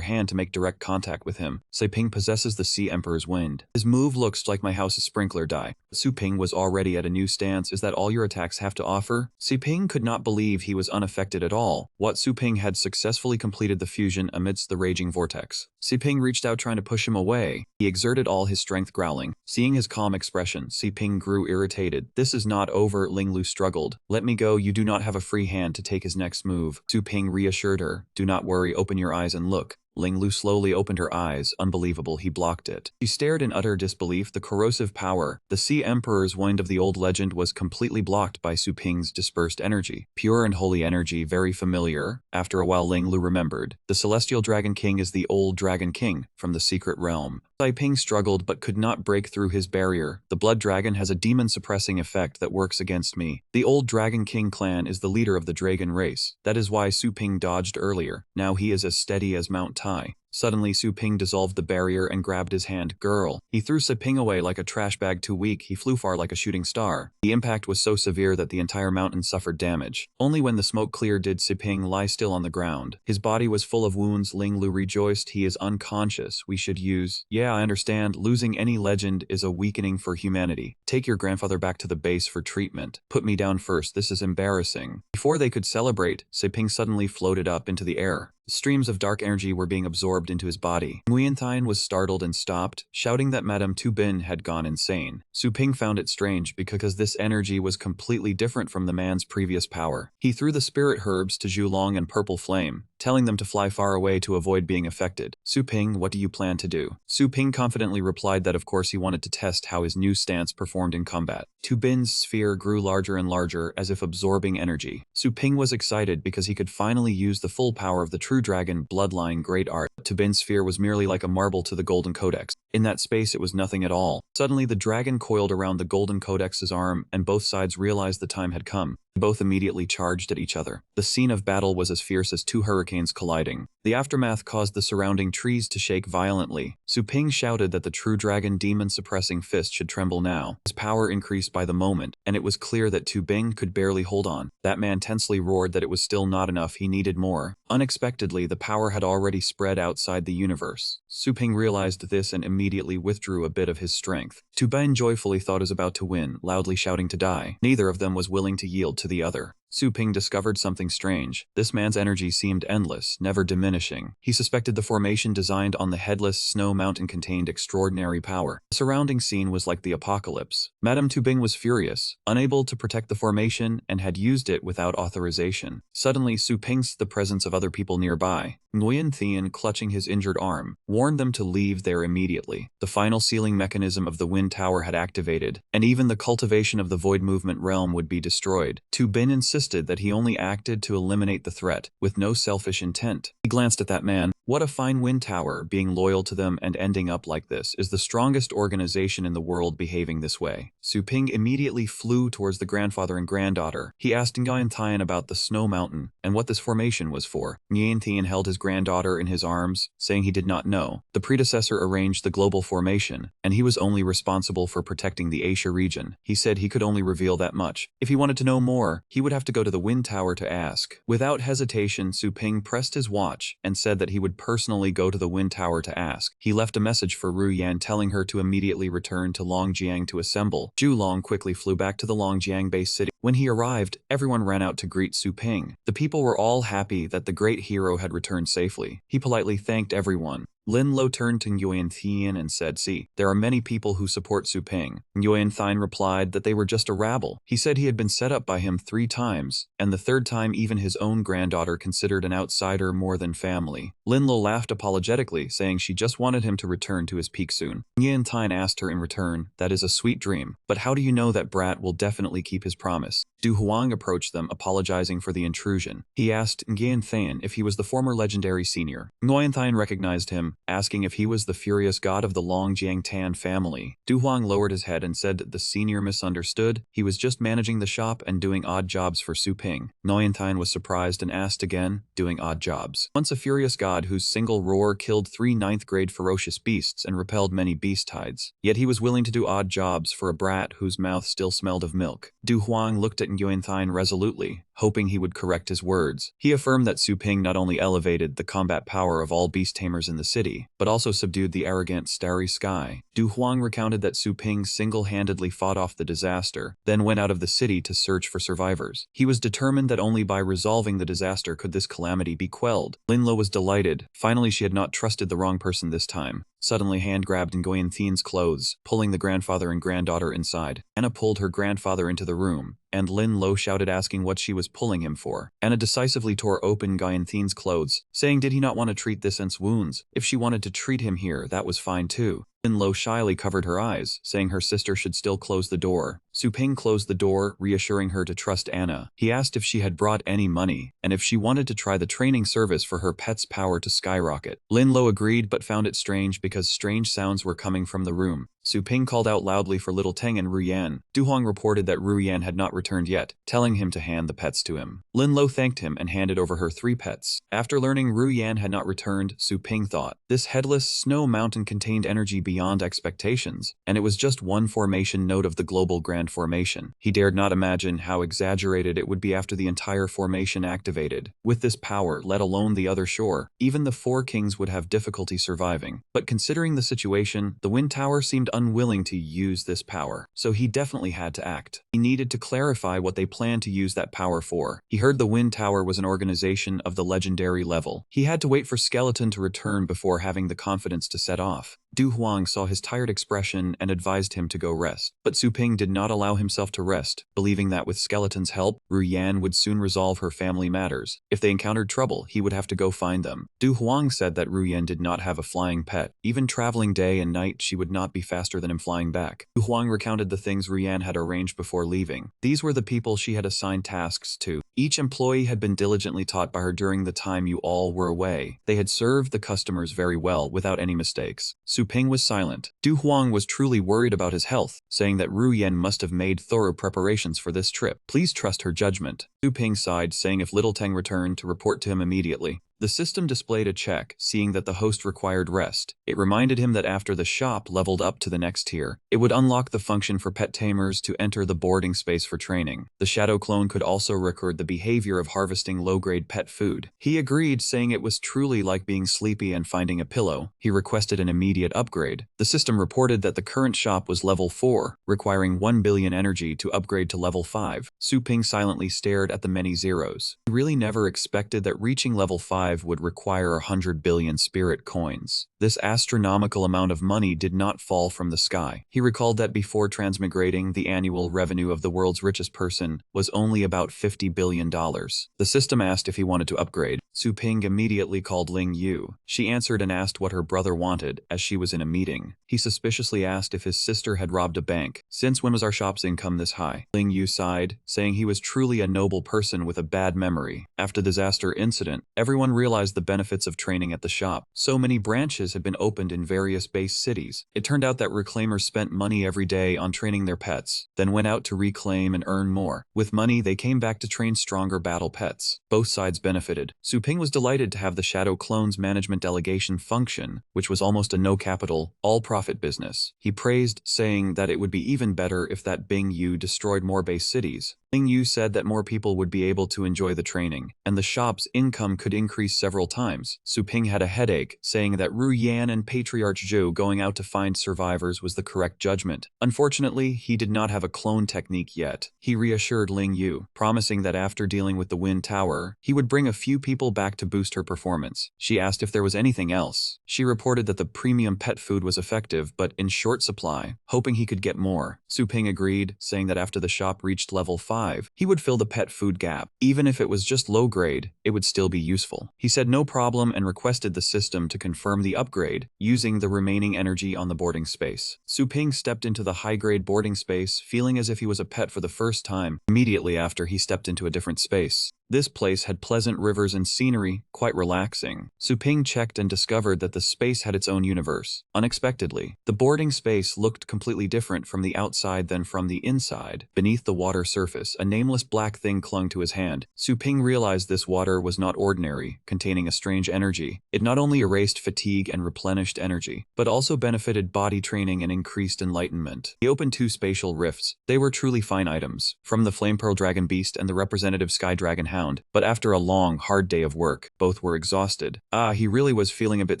hand to make direct contact with him. Su Ping possesses the Sea Emperor's wind. His move looks like my house's sprinkler die. Su Ping was already at a new stance. Is that all your attacks have to offer? Su Ping could not believe he was unaffected at all. What? Su Ping had successfully completed the fusion amidst the raging vortex. Su Ping reached out trying to push him away. He exerted all his strength, growling. Seeing his calm expression, Su Ping grew irritated. This is not over. Ling Lu struggled. Let me go. You do not have a free hand to take his next move. Su Ping reassured her. Do not worry. Open your eyes and look. Ling Lu slowly opened her eyes. Unbelievable, he blocked it. She stared in utter disbelief. The corrosive power, the Sea Emperor's wind of the old legend, was completely blocked by Su Ping's dispersed energy. Pure and holy energy, very familiar. After a while, Ling Lu remembered. The Celestial Dragon King is the old Dragon King from the Secret Realm. Su Ping struggled but could not break through his barrier. The Blood Dragon has a demon-suppressing effect that works against me. The old Dragon King clan is the leader of the dragon race. That is why Su Ping dodged earlier. Now he is as steady as Mount Tai. Suddenly, Su Ping dissolved the barrier and grabbed his hand. Girl. He threw Su Ping away like a trash bag. Too weak. He flew far like a shooting star. The impact was so severe that the entire mountain suffered damage. Only when the smoke cleared did Su Ping lie still on the ground. His body was full of wounds. Ling Lu rejoiced. He is unconscious. We should use... Yeah, I understand. Losing any legend is a weakening for humanity. Take your grandfather back to the base for treatment. Put me down first. This is embarrassing. Before they could celebrate, Su Ping suddenly floated up into the air. Streams of dark energy were being absorbed into his body. Nguyen Thien was startled and stopped, shouting that Madame Tu Bin had gone insane. Su Ping found it strange because this energy was completely different from the man's previous power. He threw the spirit herbs to Zhulong and Purple Flame, telling them to fly far away to avoid being affected. Su Ping, what do you plan to do? Su Ping confidently replied that of course he wanted to test how his new stance performed in combat. Tu Bin's sphere grew larger and larger as if absorbing energy. Su Ping was excited because he could finally use the full power of the True Dragon Bloodline Great Art. Tu Bin's sphere was merely like a marble to the Golden Codex. In that space it was nothing at all. Suddenly the dragon coiled around the Golden Codex's arm and both sides realized the time had come. Both immediately charged at each other. The scene of battle was as fierce as two hurricanes colliding. The aftermath caused the surrounding trees to shake violently. Su Ping shouted that the True Dragon demon-suppressing fist should tremble now. His power increased by the moment, and it was clear that Tu Bing could barely hold on. That man tensely roared that it was still not enough, he needed more. Unexpectedly, the power had already spread outside the universe. Su Ping realized this and immediately withdrew a bit of his strength. Tu Bing joyfully thought he was about to win, loudly shouting to die. Neither of them was willing to yield to the other. Su Ping discovered something strange. This man's energy seemed endless, never diminishing. He suspected the formation designed on the headless snow mountain contained extraordinary power. The surrounding scene was like the apocalypse. Madame Tu Bing was furious, unable to protect the formation, and had used it without authorization. Suddenly, Su Ping sensed the presence of other people nearby. Nguyen Thien, clutching his injured arm, warned them to leave there immediately. The final sealing mechanism of the wind tower had activated, and even the cultivation of the void movement realm would be destroyed. Tu Bin insisted that he only acted to eliminate the threat, with no selfish intent. He glanced at that man. What a fine wind tower, being loyal to them and ending up like this is the strongest organization in the world behaving this way. Su Ping immediately flew towards the grandfather and granddaughter. He asked Nguyen Thien about the snow mountain and what this formation was for. Nguyen Thien held his granddaughter in his arms, saying he did not know. The predecessor arranged the global formation, and he was only responsible for protecting the Asia region. He said he could only reveal that much. If he wanted to know more, he would have to go to the wind tower to ask. Without hesitation, Su Ping pressed his watch and said that he would personally go to the wind tower to ask. He left a message for Ru Yan telling her to immediately return to Longjiang to assemble. Zhu Long quickly flew back to the Longjiang base city. When he arrived, everyone ran out to greet Su Ping. The people were all happy that the great hero had returned safely. He politely thanked everyone. Lin Lo turned to Nguyen Thien and said, "See, there are many people who support Su Ping." Nguyen Thien replied that they were just a rabble. He said he had been set up by him 3 times, and the 3rd time even his own granddaughter considered an outsider more than family. Lin Lo laughed apologetically, saying she just wanted him to return to his peak soon. Nguyen Thien asked her in return, "That is a sweet dream, but how do you know that Brat will definitely keep his promise?" Du Huang approached them, apologizing for the intrusion. He asked Nguyen Thien if he was the former legendary senior. Nguyen Thien recognized him, asking if he was the furious god of the Longjiang Tan family. Du Huang lowered his head and said that the senior misunderstood. He was just managing the shop and doing odd jobs for Su Ping. Nguyen Thien was surprised and asked again, doing odd jobs. Once a furious god whose single roar killed 3 9th-grade ferocious beasts and repelled many beast tides. Yet he was willing to do odd jobs for a brat whose mouth still smelled of milk. Du Huang looked at Nguyen Thien resolutely, hoping he would correct his words. He affirmed that Su Ping not only elevated the combat power of all beast tamers in the city, but also subdued the arrogant Starry Sky. Du Huang recounted that Su Ping single-handedly fought off the disaster, then went out of the city to search for survivors. He was determined that only by resolving the disaster could this calamity be quelled. Lin Lo was delighted. Finally, she had not trusted the wrong person this time. Suddenly hand-grabbed Nguyen Thien's clothes, pulling the grandfather and granddaughter inside. Anna pulled her grandfather into the room, and Lin Lo shouted asking what she was pulling him for. Anna decisively tore open Nguyen Thien's clothes, saying did he not want to treat this aunt's wounds? If she wanted to treat him here, that was fine too. Lin Lo shyly covered her eyes, saying her sister should still close the door. Su Ping closed the door, reassuring her to trust Anna. He asked if she had brought any money, and if she wanted to try the training service for her pet's power to skyrocket. Lin Lo agreed but found it strange because strange sounds were coming from the room. Su Ping called out loudly for Little Teng and Ru Yan. Du Huang reported that Ru Yan had not returned yet, telling him to hand the pets to him. Lin Lo thanked him and handed over her 3 pets. After learning Ru Yan had not returned, Su Ping thought, this headless snow mountain contained energy beyond expectations, and it was just one formation node of the global grand formation. He dared not imagine how exaggerated it would be after the entire formation activated. With this power, let alone the other shore, even the 4 kings would have difficulty surviving. But considering the situation, the wind tower seemed unwilling to use this power, so he definitely had to act. He needed to clarify what they planned to use that power for. He heard the wind tower was an organization of the legendary level. He had to wait for Skeleton to return before having the confidence to set off. Du Huang saw his tired expression and advised him to go rest. But Su Ping did not allow himself to rest, believing that with Skeleton's help, Ru Yan would soon resolve her family matters. If they encountered trouble, he would have to go find them. Du Huang said that Ru Yan did not have a flying pet. Even traveling day and night, she would not be faster than him flying back. Du Huang recounted the things Ru Yan had arranged before leaving. These were the people she had assigned tasks to. Each employee had been diligently taught by her during the time you all were away. They had served the customers very well without any mistakes. Su Ping was silent. Du Huang was truly worried about his health, saying that Ru Yan must have made thorough preparations for this trip. Please trust her judgment. Su Ping sighed, saying if Little Teng returned to report to him immediately. The system displayed a check, seeing that the host required rest. It reminded him that after the shop leveled up to the next tier, it would unlock the function for pet tamers to enter the boarding space for training. The shadow clone could also record the behavior of harvesting low-grade pet food. He agreed, saying it was truly like being sleepy and finding a pillow. He requested an immediate upgrade. The system reported that the current shop was level 4, requiring 1 billion energy to upgrade to level 5. Su Ping silently stared at the many zeros. He really never expected that reaching level 5 would require 100 billion spirit coins. This astronomical amount of money did not fall from the sky. He recalled that before transmigrating, the annual revenue of the world's richest person was only about $50 billion. The system asked if he wanted to upgrade. Su Ping immediately called Ling Yu. She answered and asked what her brother wanted, as she was in a meeting. He suspiciously asked if his sister had robbed a bank. Since when was our shop's income this high? Ling Yu sighed, saying he was truly a noble person with a bad memory. After the disaster incident, everyone realized the benefits of training at the shop. So many branches had been opened in various base cities. It turned out that reclaimers spent money every day on training their pets, then went out to reclaim and earn more. With money, they came back to train stronger battle pets. Both sides benefited. Su Ping was delighted to have the Shadow Clones management delegation function, which was almost a no-capital, all-profit business. He praised, saying that it would be even better if that Bing Yu destroyed more base cities. Ling Yu said that more people would be able to enjoy the training, and the shop's income could increase several times. Su Ping had a headache, saying that Ru Yan and Patriarch Zhou going out to find survivors was the correct judgment. Unfortunately, he did not have a clone technique yet. He reassured Ling Yu, promising that after dealing with the Wind Tower, he would bring a few people back to boost her performance. She asked if there was anything else. She reported that the premium pet food was effective, but in short supply, hoping he could get more. Su Ping agreed, saying that after the shop reached level 5, he would fill the pet food gap. Even if it was just low grade, it would still be useful. He said no problem and requested the system to confirm the upgrade, using the remaining energy on the boarding space. Su Ping stepped into the high-grade boarding space, feeling as if he was a pet for the first time, immediately after he stepped into a different space. This place had pleasant rivers and scenery, quite relaxing. Su Ping checked and discovered that the space had its own universe. Unexpectedly, the boarding space looked completely different from the outside than from the inside. Beneath the water surface, a nameless black thing clung to his hand. Su Ping realized this water was not ordinary, containing a strange energy. It not only erased fatigue and replenished energy, but also benefited body training and increased enlightenment. He opened 2 spatial rifts. They were truly fine items, from the Flame Pearl Dragon Beast and the representative Sky Dragon Hound. But after a long, hard day of work, both were exhausted. He really was feeling a bit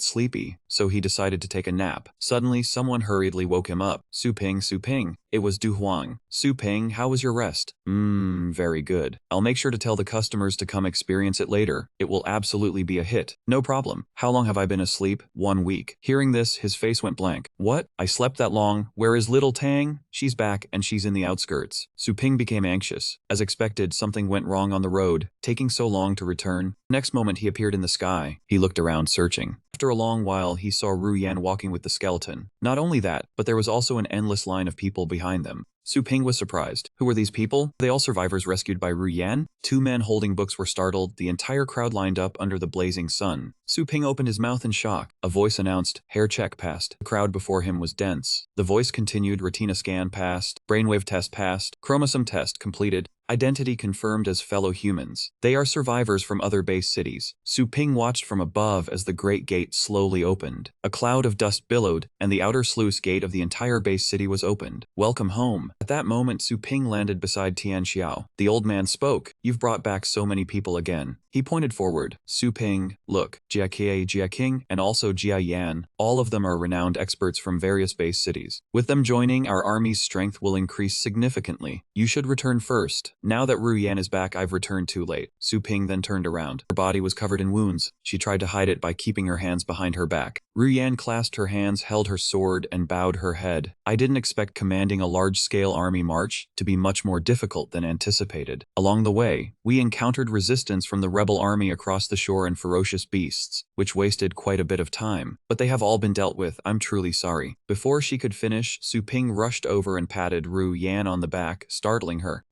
sleepy, so he decided to take a nap. Suddenly, someone hurriedly woke him up. Su Ping, Su Ping. It was Du Huang. Su Ping, how was your rest? Very good. I'll make sure to tell the customers to come experience it later. It will absolutely be a hit. No problem. How long have I been asleep? 1 week. Hearing this, his face went blank. What? I slept that long? Where is little Tang? She's back, and she's in the outskirts. Su Ping became anxious. As expected, something went wrong on the road, taking so long to return. Next moment, he appeared in the sky. He looked around, searching. After a long while, he saw Ru Yan walking with the skeleton. Not only that, but there was also an endless line of people behind them. Su Ping was surprised. Who were these people? Were they all survivors rescued by Ru Yan? 2 men holding books were startled. The entire crowd lined up under the blazing sun. Su Ping opened his mouth in shock. A voice announced, hair check passed. The crowd before him was dense. The voice continued, retina scan passed, brainwave test passed, chromosome test completed. Identity confirmed as fellow humans. They are survivors from other base cities. Su Ping watched from above as the great gate slowly opened. A cloud of dust billowed, and the outer sluice gate of the entire base city was opened. Welcome home. At that moment, Su Ping landed beside Tian Xiao. The old man spoke. You've brought back so many people again. He pointed forward. Su Ping, look, Jia Kie, Jia King, and also Jia Yan. All of them are renowned experts from various base cities. With them joining, our army's strength will increase significantly. You should return first. Now that Ru Yan is back, I've returned too late. Su Ping then turned around. Her body was covered in wounds. She tried to hide it by keeping her hands behind her back. Ru Yan clasped her hands, held her sword, and bowed her head. I didn't expect commanding a large-scale army march to be much more difficult than anticipated. Along the way, we encountered resistance from the rebel army across the shore and ferocious beasts, which wasted quite a bit of time. But they have all been dealt with. I'm truly sorry. Before she could finish, Su Ping rushed over and patted Ru Yan on the back, startling her.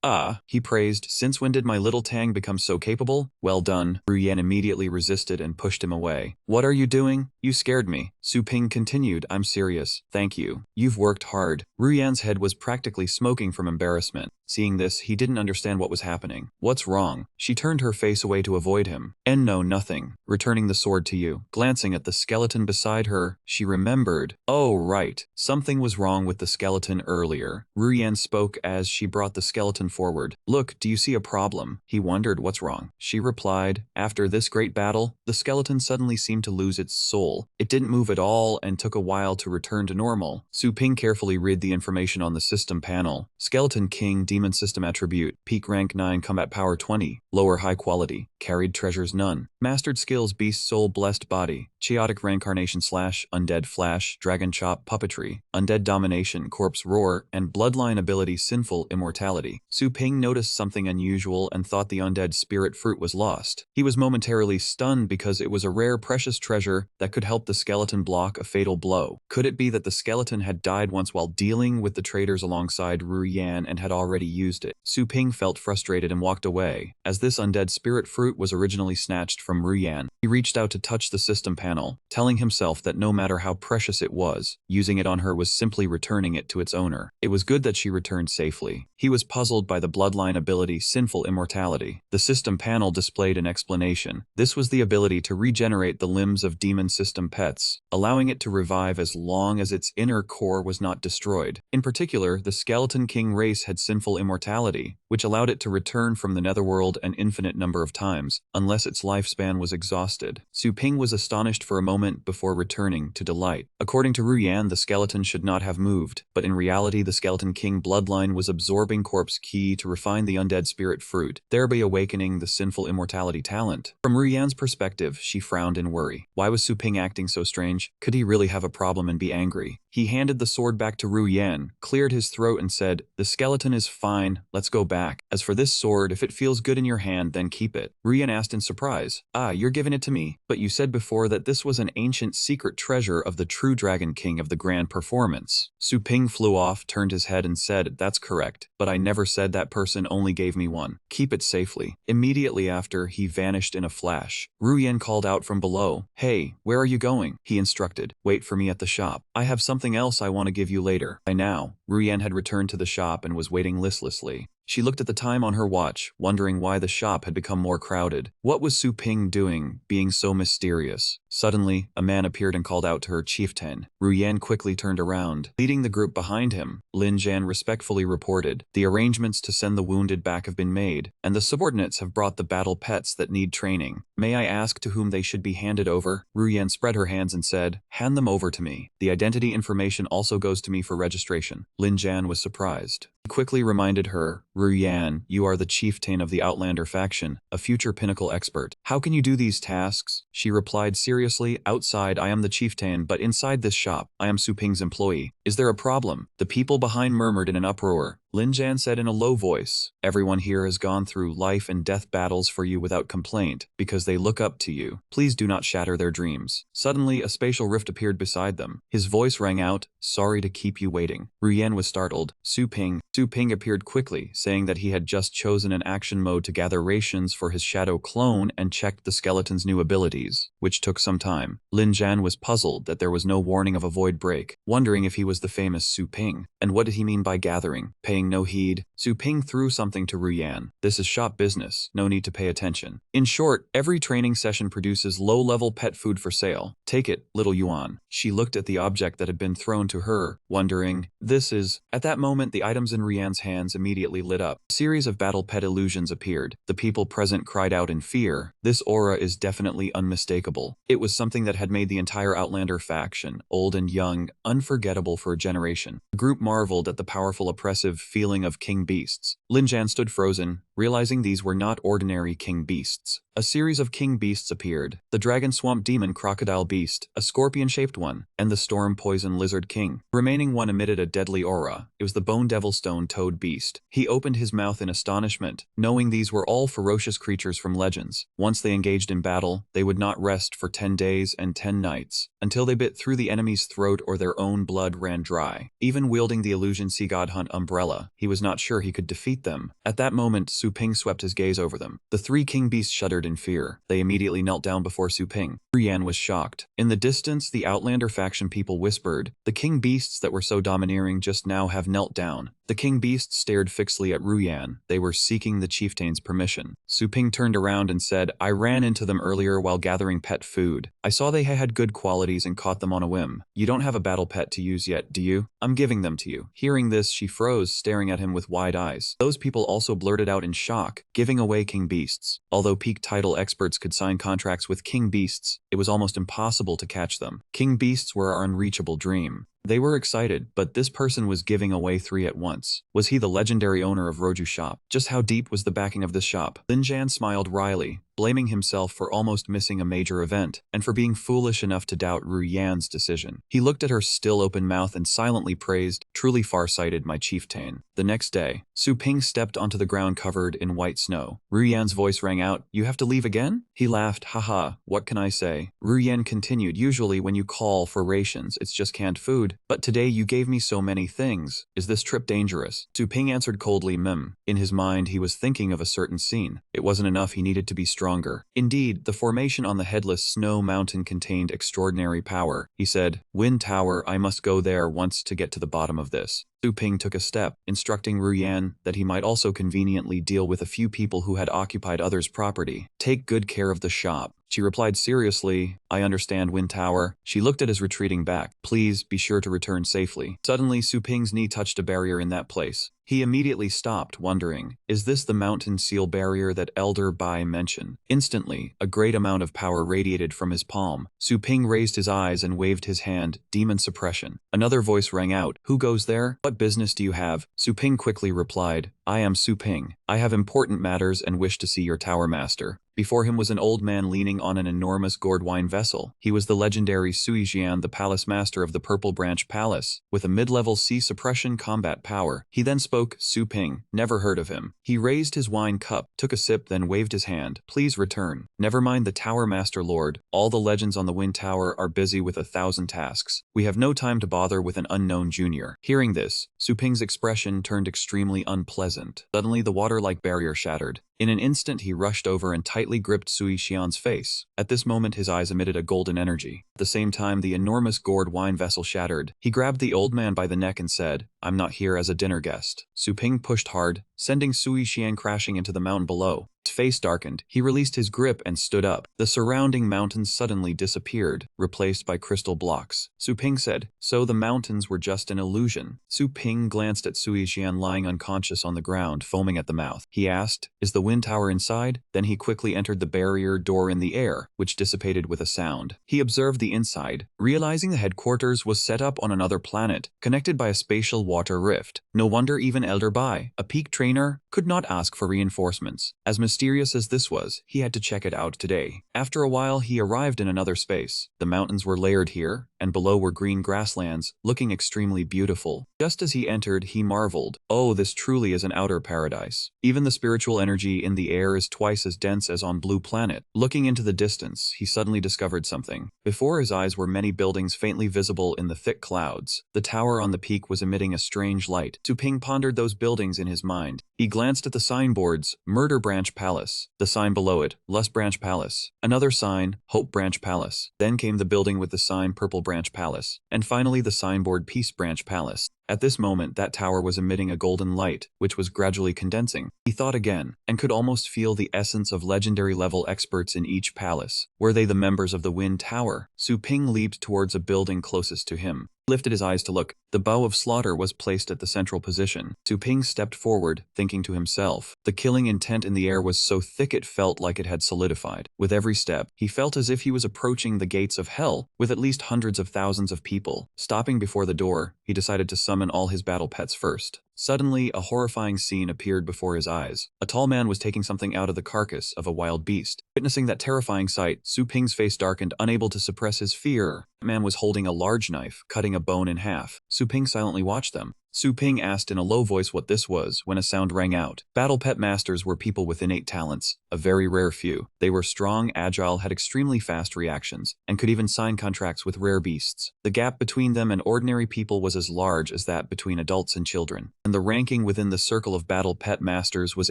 He praised, since when did my little Tang become so capable? Well done. Ru Yan immediately resisted and pushed him away. What are you doing? You scared me. Su Ping continued, I'm serious. Thank you. You've worked hard. Ru Yan's head was practically smoking from embarrassment. Seeing this, he didn't understand what was happening. What's wrong? She turned her face away to avoid him. No, nothing. Returning the sword to you. Glancing at the skeleton beside her, she remembered. Oh, right. Something was wrong with the skeleton earlier. Ruyan spoke as she brought the skeleton forward. Look, do you see a problem? He wondered what's wrong. She replied, after this great battle, the skeleton suddenly seemed to lose its soul. It didn't move at all and took a while to return to normal. Su Ping carefully read the information on the system panel. Skeleton King Demon System Attribute, Peak Rank 9 Combat Power 20, Lower High Quality, Carried Treasures None, Mastered Skills Beast Soul Blessed Body, Chaotic Reincarnation / Undead Flash, Dragon Chop Puppetry, Undead Domination Corpse Roar, and Bloodline Ability Sinful Immortality. Su Ping noticed something unusual and thought the undead spirit fruit was lost. He was momentarily stunned because it was a rare precious treasure that could help the skeleton block a fatal blow. Could it be that the skeleton had died once while dealing with the traders alongside Ruyan and had already used it? Su Ping felt frustrated and walked away. As this undead spirit fruit was originally snatched from Ruyan, he reached out to touch the system panel, telling himself that no matter how precious it was, using it on her was simply returning it to its owner. It was good that she returned safely. He was puzzled by the bloodline ability Sinful Immortality. The system panel displayed an explanation. This was the ability to regenerate the limbs of demon system pets, allowing it to revive as long as its inner core was not destroyed. In particular, the Skeleton King race had Sinful Immortality, which allowed it to return from the netherworld an infinite number of times, unless its lifespan was exhausted. Su Ping was astonished for a moment before returning to delight. According to Ruyan, the skeleton should not have moved, but in reality the Skeleton King bloodline was absorbing corpse ki to refine the undead spirit fruit, thereby awakening the Sinful Immortality talent. From Ruyan's perspective, she frowned in worry. Why was Su Ping acting so strange? Could he really have a problem and be angry? He handed the sword back to Ruyan, cleared his throat and said, "The skeleton is fine, let's go back. As for this sword, if it feels good in your hand, then keep it." Ruyan asked in surprise, "Ah, you're giving it to me? But you said before that this was an ancient secret treasure of the true Dragon King of the Grand Performance." Su Ping flew off, turned his head and said, "That's correct, but I never said that person only gave me one. Keep it safely." Immediately after, he vanished in a flash. Ruyan called out from below, "Hey, where are you going?" He instructed, "Wait for me at the shop. I have something else I want to give you later." By now, Ruyan had returned to the shop and was waiting listlessly. She looked at the time on her watch, wondering why the shop had become more crowded. What was Su Ping doing, being so mysterious? Suddenly, a man appeared and called out to her chieftain. Ruyan quickly turned around. Leading the group behind him, Lin Jian respectfully reported, "The arrangements to send the wounded back have been made, and the subordinates have brought the battle pets that need training. May I ask to whom they should be handed over?" Ruyan spread her hands and said, "Hand them over to me. The identity information also goes to me for registration." Lin Jian was surprised. He quickly reminded her, "Ruyan, you are the chieftain of the Outlander faction, a future pinnacle expert. How can you do these tasks?" She replied seriously, "Outside I am the chieftain, but inside this shop, I am Su Ping's employee. Is there a problem?" The people behind murmured in an uproar. Lin Jian said in a low voice, "Everyone here has gone through life and death battles for you without complaint, because they look up to you. Please do not shatter their dreams." Suddenly, a spatial rift appeared beside them. His voice rang out, "Sorry to keep you waiting." Ruyan was startled. Su Ping appeared quickly, saying that he had just chosen an action mode to gather rations for his shadow clone and checked the skeleton's new abilities, which took some time. Lin Jian was puzzled that there was no warning of a void break, wondering if he was the famous Su Ping. And what did he mean by gathering? Paying no heed, Su Ping threw something to Ruyan. "This is shop business, no need to pay attention. In short, every training session produces low-level pet food for sale. Take it, little Yuan." She looked at the object that had been thrown to her, wondering, "This is..." At that moment, the items in Ruyan's hands immediately lit up. A series of battle pet illusions appeared. The people present cried out in fear. This aura is definitely unmistakable. It was something that had made the entire Outlander faction, old and young, unforgettable for a generation. The group marveled at the powerful oppressive feeling of king beasts. Lin Jian stood frozen, realizing these were not ordinary king beasts. A series of king beasts appeared. The dragon swamp demon crocodile beast, a scorpion-shaped one, and the storm poison lizard king. The remaining one emitted a deadly aura. It was the bone devil stone toad beast. He opened his mouth in astonishment, knowing these were all ferocious creatures from legends. Once they engaged in battle, they would not rest for 10 days and 10 nights. until they bit through the enemy's throat or their own blood ran dry. Even wielding the illusion sea god hunt umbrella, he was not sure he could defeat them. At that moment, Su Ping swept his gaze over them. The three king beasts shuddered in fear. They immediately knelt down before Su Ping. Ruyan was shocked. In the distance, the Outlander faction people whispered, "The king beasts that were so domineering just now have knelt down." The king beasts stared fixedly at Ruyan. They were seeking the chieftain's permission. Su Ping turned around and said, "I ran into them earlier while gathering pet food. I saw they had good qualities and caught them on a whim. You don't have a battle pet to use yet, do you? I'm giving them to you." Hearing this, she froze, staring at him with wide eyes. Those people also blurted out in shock, giving away king beasts. Although peak title experts could sign contracts with king beasts, it was almost impossible to catch them. King beasts were our unreachable dream. They were excited, but this person was giving away 3 at once. Was he the legendary owner of Roju shop? Just how deep was the backing of this shop? Lin Jan smiled wryly, blaming himself for almost missing a major event, and for being foolish enough to doubt Ru Yan's decision. He looked at her still open mouth and silently praised, "Truly far-sighted, my chieftain." The next day, Su Ping stepped onto the ground covered in white snow. Ru Yan's voice rang out, "You have to leave again?" He laughed, "Haha, what can I say?" Ru Yan continued, "Usually when you call for rations, it's just canned food. But today you gave me so many things. Is this trip dangerous?" Su Ping answered coldly, In his mind, he was thinking of a certain scene. It wasn't enough, he needed to be stronger. Indeed, the formation on the headless snow mountain contained extraordinary power. He said, "Wind Tower, I must go there once to get to the bottom of this." Su Ping took a step, instructing Ru Yan that he might also conveniently deal with a few people who had occupied others' property. "Take good care of the shop." She replied seriously, "I understand, Wind Tower." She looked at his retreating back. "Please be sure to return safely." Suddenly, Su Ping's knee touched a barrier in that place. He immediately stopped, wondering, is this the mountain seal barrier that Elder Bai mentioned? Instantly, a great amount of power radiated from his palm. Su Ping raised his eyes and waved his hand, demon suppression. Another voice rang out, "Who goes there? What business do you have?" Su Ping quickly replied, "I am Su Ping. I have important matters and wish to see your tower master." Before him was an old man leaning on an enormous gourd wine vessel. He was the legendary Sui Jian, the palace master of the Purple Branch Palace, with a mid-level sea suppression combat power. He then spoke, "Su Ping, never heard of him." He raised his wine cup, took a sip, then waved his hand. "Please return." "Never mind the tower master, lord. All the legends on the Wind Tower are busy with 1,000 tasks. We have no time to bother with an unknown junior." Hearing this, Su Ping's expression turned extremely unpleasant. Suddenly, the water-like barrier shattered. In an instant, he rushed over and tightly gripped Sui Xian's face. At this moment, his eyes emitted a golden energy. At the same time, the enormous gourd wine vessel shattered. He grabbed the old man by the neck and said, "I'm not here as a dinner guest." Su Ping pushed hard, sending Sui Xian crashing into the mountain below. His face darkened. He released his grip and stood up. The surrounding mountains suddenly disappeared, replaced by crystal blocks. Su Ping said, "So the mountains were just an illusion." Su Ping glanced at Sui Xian lying unconscious on the ground, foaming at the mouth. He asked, "Is the Wind Tower inside?" Then he quickly entered the barrier door in the air, which dissipated with a sound. He observed the inside, realizing the headquarters was set up on another planet, connected by a spatial water rift. No wonder even Elder Bai, a peak trainer, could not ask for reinforcements. As mysterious as this was, he had to check it out today. After a while, he arrived in another space. The mountains were layered here, and below were green grasslands, looking extremely beautiful. Just as he entered, he marveled, "Oh, this truly is an outer paradise. Even the spiritual energy in the air is twice as dense as on Blue Planet." Looking into the distance, he suddenly discovered something. Before his eyes were many buildings faintly visible in the thick clouds. The tower on the peak was emitting a strange light. Su Ping pondered those buildings in his mind. He glanced at the signboards, Murder Branch Palace. The sign below it, Lust Branch Palace. Another sign, Hope Branch Palace. Then came the building with the sign Purple Branch Palace. And finally the signboard Peace Branch Palace. At this moment, that tower was emitting a golden light, which was gradually condensing. He thought again, and could almost feel the essence of legendary-level experts in each palace. Were they the members of the Wind Tower? Su Ping leaped towards a building closest to him. He lifted his eyes to look. The bow of slaughter was placed at the central position. Su Ping stepped forward, thinking to himself. The killing intent in the air was so thick it felt like it had solidified. With every step, he felt as if he was approaching the gates of hell, with at least hundreds of thousands of people. Stopping before the door, he decided to summon all his battle pets first. Suddenly, a horrifying scene appeared before his eyes. A tall man was taking something out of the carcass of a wild beast. Witnessing that terrifying sight, Su Ping's face darkened, unable to suppress his fear. The man was holding a large knife, cutting a bone in half. Su Ping silently watched them. Su Ping asked in a low voice what this was when a sound rang out. Battle pet masters were people with innate talents, a very rare few. They were strong, agile, had extremely fast reactions, and could even sign contracts with rare beasts. The gap between them and ordinary people was as large as that between adults and children, and the ranking within the circle of battle pet masters was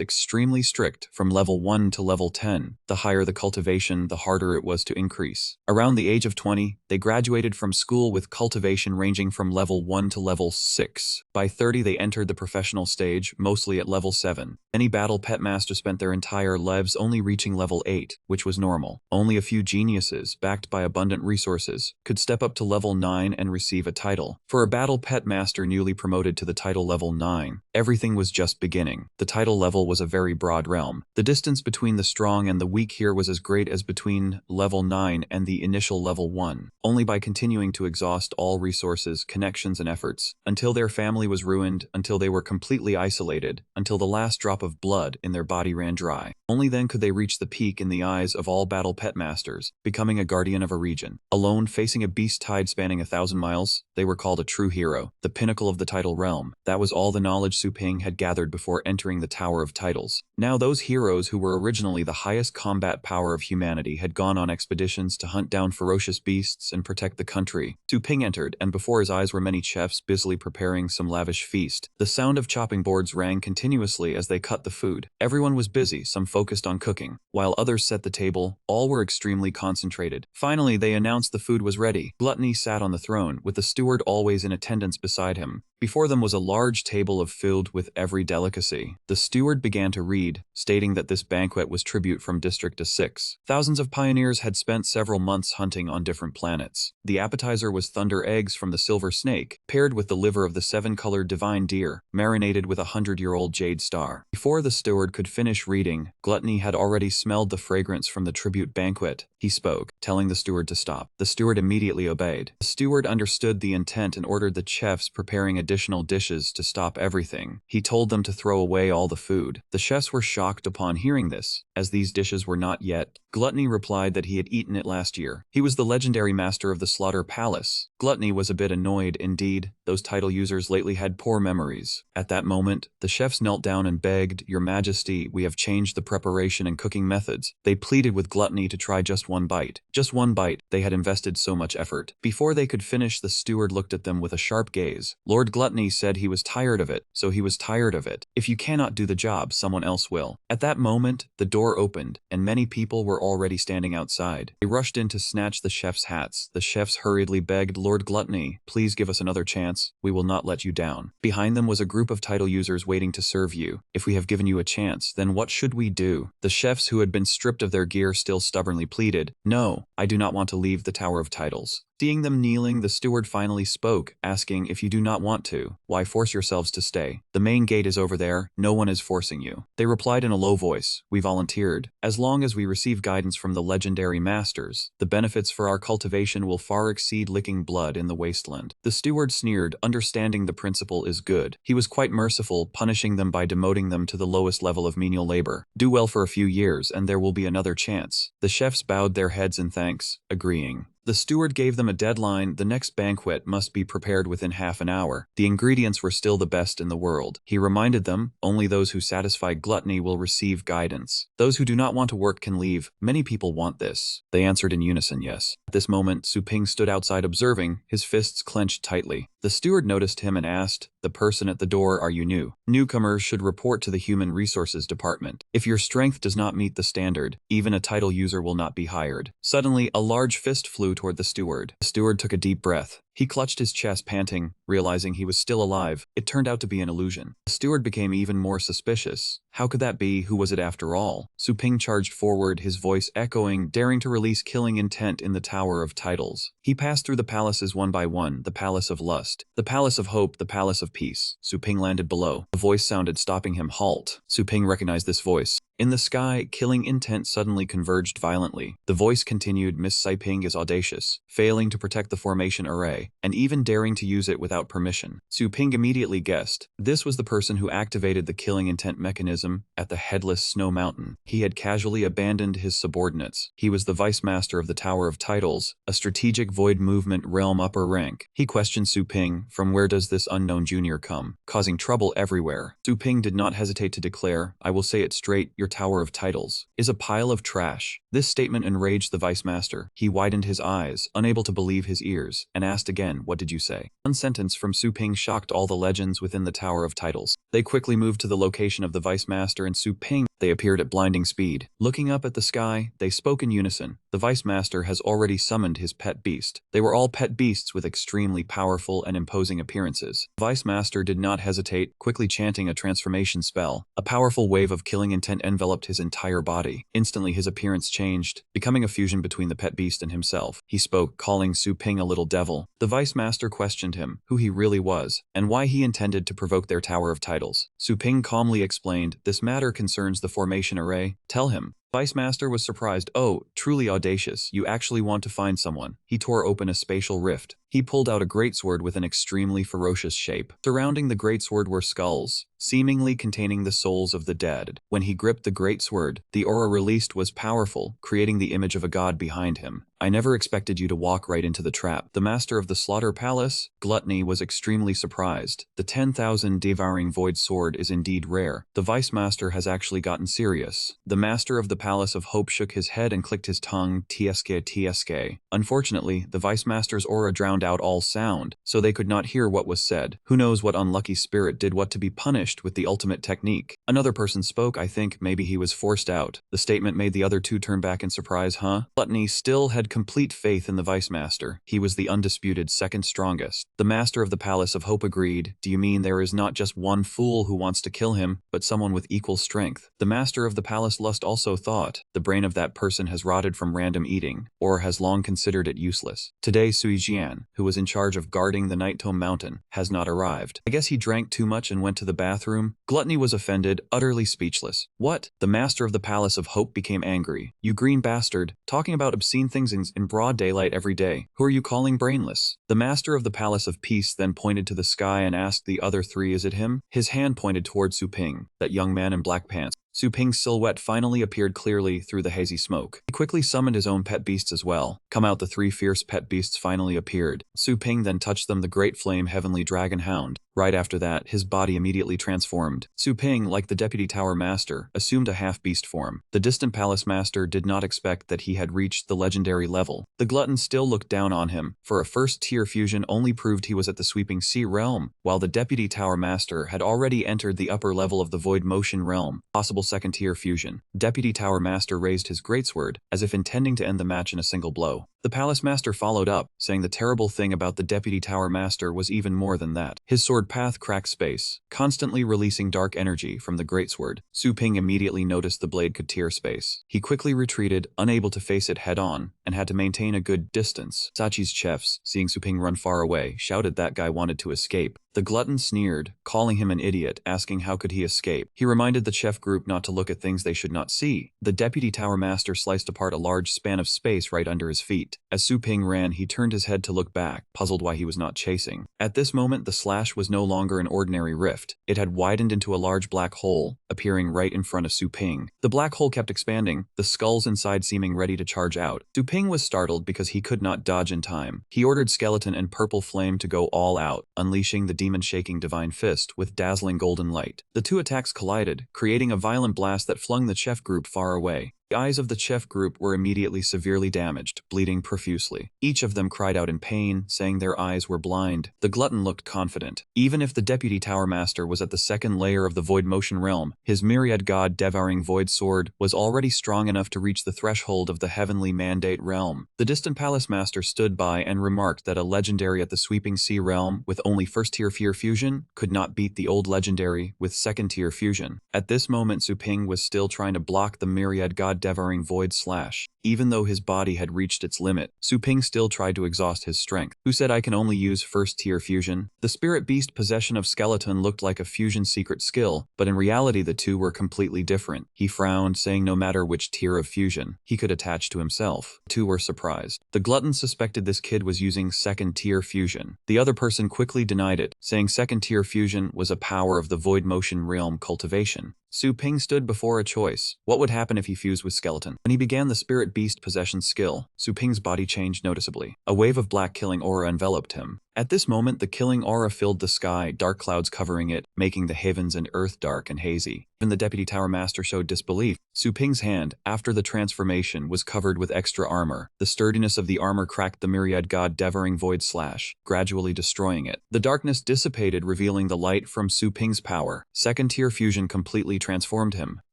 extremely strict, from level 1 to level 10. The higher the cultivation, the harder it was to increase. Around the age of 20, they graduated from school with cultivation ranging from level 1 to level 6. By 30, they entered the professional stage, mostly at level 7. Any battle pet master spent their entire lives only reaching level 8, which was normal. Only a few geniuses, backed by abundant resources, could step up to level 9 and receive a title. For a battle pet master newly promoted to the title level 9, everything was just beginning. The title level was a very broad realm. The distance between the strong and the weak here was as great as between level 9 and the initial level 1. Only by continuing to exhaust all resources, connections, and efforts, until their family was ruined, until they were completely isolated, until the last drop of blood in their body ran dry. Only then could they reach the peak in the eyes of all battle pet masters, becoming a guardian of a region. Alone, facing a beast tide spanning 1,000 miles, they were called a true hero, the pinnacle of the title realm. That was all the knowledge Su Ping had gathered before entering the Tower of Titles. Now those heroes who were originally the highest combat power of humanity had gone on expeditions to hunt down ferocious beasts and protect the country. Su Ping entered, and before his eyes were many chefs busily preparing some lavish feast. The sound of chopping boards rang continuously as they cut the food. Everyone was busy, some focused on cooking, while others set the table. All were extremely concentrated. Finally, they announced the food was ready. Gluttony sat on the throne, with the steward always in attendance beside him. Before them was a large table filled with every delicacy. The steward began to read, stating that this banquet was tribute from District A6. Thousands of pioneers had spent several months hunting on different planets. The appetizer was thunder eggs from the silver snake, paired with the liver of the 7-colored divine deer, marinated with a 100-year-old jade star. Before the steward could finish reading, Gluttony had already smelled the fragrance from the tribute banquet. He spoke, telling the steward to stop. The steward immediately obeyed. The steward understood the intent and ordered the chefs preparing additional dishes to stop everything. He told them to throw away all the food. The chefs were shocked upon hearing this, as these dishes were not yet. Gluttony replied that he had eaten it last year. He was the legendary master of the Slaughter Palace. Gluttony was a bit annoyed indeed. Those title users lately had poor memories. At that moment, the chefs knelt down and begged, "Your Majesty, we have changed the preparation and cooking methods." They pleaded with Gluttony to try just one bite. Just one bite. They had invested so much effort. Before they could finish, the steward looked at them with a sharp gaze. Lord Gluttony said he was tired of it, so he was tired of it. If you cannot do the job, someone else will. At that moment, the door opened, and many people were already standing outside. They rushed in to snatch the chefs' hats. The chefs hurriedly begged, "Lord Gluttony, please give us another chance. We will not let you down." Behind them was a group of title users waiting to serve you. "If we have given you a chance, then what should we do?" The chefs who had been stripped of their gear still stubbornly pleaded, "No, I do not want to leave the Tower of Titles." Seeing them kneeling, the steward finally spoke, asking, "If you do not want to, why force yourselves to stay? The main gate is over there, no one is forcing you." They replied in a low voice, "We volunteered. As long as we receive guidance from the legendary masters, the benefits for our cultivation will far exceed licking blood in the wasteland." The steward sneered, understanding the principle is good. He was quite merciful, punishing them by demoting them to the lowest level of menial labor. Do well for a few years, and there will be another chance. The chefs bowed their heads in thanks, agreeing. The steward gave them a deadline. The next banquet must be prepared within half an hour. The ingredients were still the best in the world. He reminded them, only those who satisfy gluttony will receive guidance. Those who do not want to work can leave. Many people want this. They answered in unison, yes. At this moment, Su Ping stood outside observing, his fists clenched tightly. The steward noticed him and asked, "The person at the door, are you new? Newcomers should report to the Human Resources Department. If your strength does not meet the standard, even a title user will not be hired." Suddenly, a large fist flew toward the steward. The steward took a deep breath. He clutched his chest, panting, realizing he was still alive. It turned out to be an illusion. The steward became even more suspicious. How could that be? Who was it after all? Su Ping charged forward, his voice echoing, daring to release killing intent in the Tower of Titles. He passed through the palaces one by one, the Palace of Lust, the Palace of Hope, the Palace of Peace. Su Ping landed below. A voice sounded, stopping him. "Halt." Su Ping recognized this voice. In the sky, killing intent suddenly converged violently. The voice continued, Miss Saiping is audacious, failing to protect the formation array, and even daring to use it without permission. Su Ping immediately guessed. This was the person who activated the killing intent mechanism at the Headless Snow Mountain. He had casually abandoned his subordinates. He was the vice master of the Tower of Titles, a strategic void movement realm upper rank. He questioned Su Ping, from where does this unknown junior come, causing trouble everywhere. Su Ping did not hesitate to declare, I will say it straight, your Tower of Titles is a pile of trash. This statement enraged the vice master. He widened his eyes, unable to believe his ears, and asked again, what did you say? One sentence from Su Ping shocked all the legends within the Tower of Titles. They quickly moved to the location of the vice master and Su Ping. They appeared at blinding speed. Looking up at the sky, they spoke in unison. The vice master has already summoned his pet beast. They were all pet beasts with extremely powerful and imposing appearances. The vice master did not hesitate, quickly chanting a transformation spell. A powerful wave of killing intent enveloped his entire body. Instantly his appearance changed, becoming a fusion between the pet beast and himself. He spoke, calling Su Ping a little devil. The vice master questioned him, who he really was, and why he intended to provoke their Tower of Titles. Su Ping calmly explained, this matter concerns the formation array. Tell him. Vice Master was surprised. Oh, truly audacious, you actually want to find someone. He tore open a spatial rift. He pulled out a greatsword with an extremely ferocious shape. Surrounding the greatsword were skulls, seemingly containing the souls of the dead. When he gripped the greatsword, the aura released was powerful, creating the image of a god behind him. I never expected you to walk right into the trap. The master of the Slaughter Palace, Gluttony, was extremely surprised. The 10,000 devouring void sword is indeed rare. The vice master has actually gotten serious. The master of the Palace of Hope shook his head and clicked his tongue, tsk. Unfortunately, the vice master's aura drowned out all sound, so they could not hear what was said. Who knows what unlucky spirit did what to be punished with the ultimate technique. Another person spoke. I think maybe he was forced out. The statement made the other two turn back in surprise. Gluttony still had complete faith in the vice master. He was the undisputed second strongest. The master of the Palace of Hope agreed. Do you mean there is not just one fool who wants to kill him, but someone with equal strength? The master of the Palace Lust also thought. The brain of that person has rotted from random eating, or has long considered it useless. Today Sui Jian, who was in charge of guarding the Nighttome Mountain, has not arrived. I guess he drank too much and went to the bathroom. Gluttony was offended, utterly speechless. What? The master of the Palace of Hope became angry. You green bastard, talking about obscene things in broad daylight every day. Who are you calling brainless? The master of the Palace of Peace then pointed to the sky and asked the other three, is it him? His hand pointed toward Su Ping, that young man in black pants. Su Ping's silhouette finally appeared clearly through the hazy smoke. He quickly summoned his own pet beasts as well. Come out, the three fierce pet beasts finally appeared. Su Ping then touched them, the great flame heavenly dragon hound. Right after that, his body immediately transformed. Su Ping, like the deputy tower master, assumed a half-beast form. The distant palace master did not expect that he had reached the legendary level. The glutton still looked down on him, for a first-tier fusion only proved he was at the sweeping sea realm, while the deputy tower master had already entered the upper level of the void motion realm. Possible second-tier fusion. Deputy tower master raised his greatsword, as if intending to end the match in a single blow. The palace master followed up, saying the terrible thing about the deputy tower master was even more than that. His sword path cracked space, constantly releasing dark energy from the greatsword. Su Ping immediately noticed the blade could tear space. He quickly retreated, unable to face it head-on, and had to maintain a good distance. Sachi's chefs, seeing Su Ping run far away, shouted that guy wanted to escape. The glutton sneered, calling him an idiot, asking how could he escape. He reminded the chef group not to look at things they should not see. The deputy tower master sliced apart a large span of space right under his feet. As Su Ping ran, he turned his head to look back, puzzled why he was not chasing. At this moment, the slash was no longer an ordinary rift. It had widened into a large black hole, appearing right in front of Su Ping. The black hole kept expanding, the skulls inside seeming ready to charge out. Su Ping was startled because he could not dodge in time. He ordered Skeleton and Purple Flame to go all out, unleashing the demon-shaking divine fist with dazzling golden light. The two attacks collided, creating a violent blast that flung the chef group far away. The eyes of the chef group were immediately severely damaged, bleeding profusely. Each of them cried out in pain, saying their eyes were blind. The glutton looked confident. Even if the deputy tower master was at the second layer of the void motion realm, his myriad god devouring void sword was already strong enough to reach the threshold of the heavenly mandate realm. The distant palace master stood by and remarked that a legendary at the sweeping sea realm with only first-tier fear fusion could not beat the old legendary with second-tier fusion. At this moment, Su Ping was still trying to block the myriad god devouring void slash. Even though his body had reached its limit, Su Ping still tried to exhaust his strength. Who said I can only use first-tier fusion? The spirit beast possession of skeleton looked like a fusion secret skill, but in reality the two were completely different. He frowned, saying no matter which tier of fusion he could attach to himself. The two were surprised. The glutton suspected this kid was using second-tier fusion. The other person quickly denied it, saying second-tier fusion was a power of the void motion realm cultivation. Su Ping stood before a choice. What would happen if he fused with skeleton? When he began the spirit beast possession skill, Su Ping's body changed noticeably. A wave of black killing aura enveloped him. At this moment, the killing aura filled the sky, dark clouds covering it, making the heavens and earth dark and hazy. Even the Deputy Tower Master showed disbelief. Su Ping's hand, after the transformation, was covered with extra armor. The sturdiness of the armor cracked the myriad god-devouring void slash, gradually destroying it. The darkness dissipated, revealing the light from Su Ping's power. Second-tier fusion completely transformed him.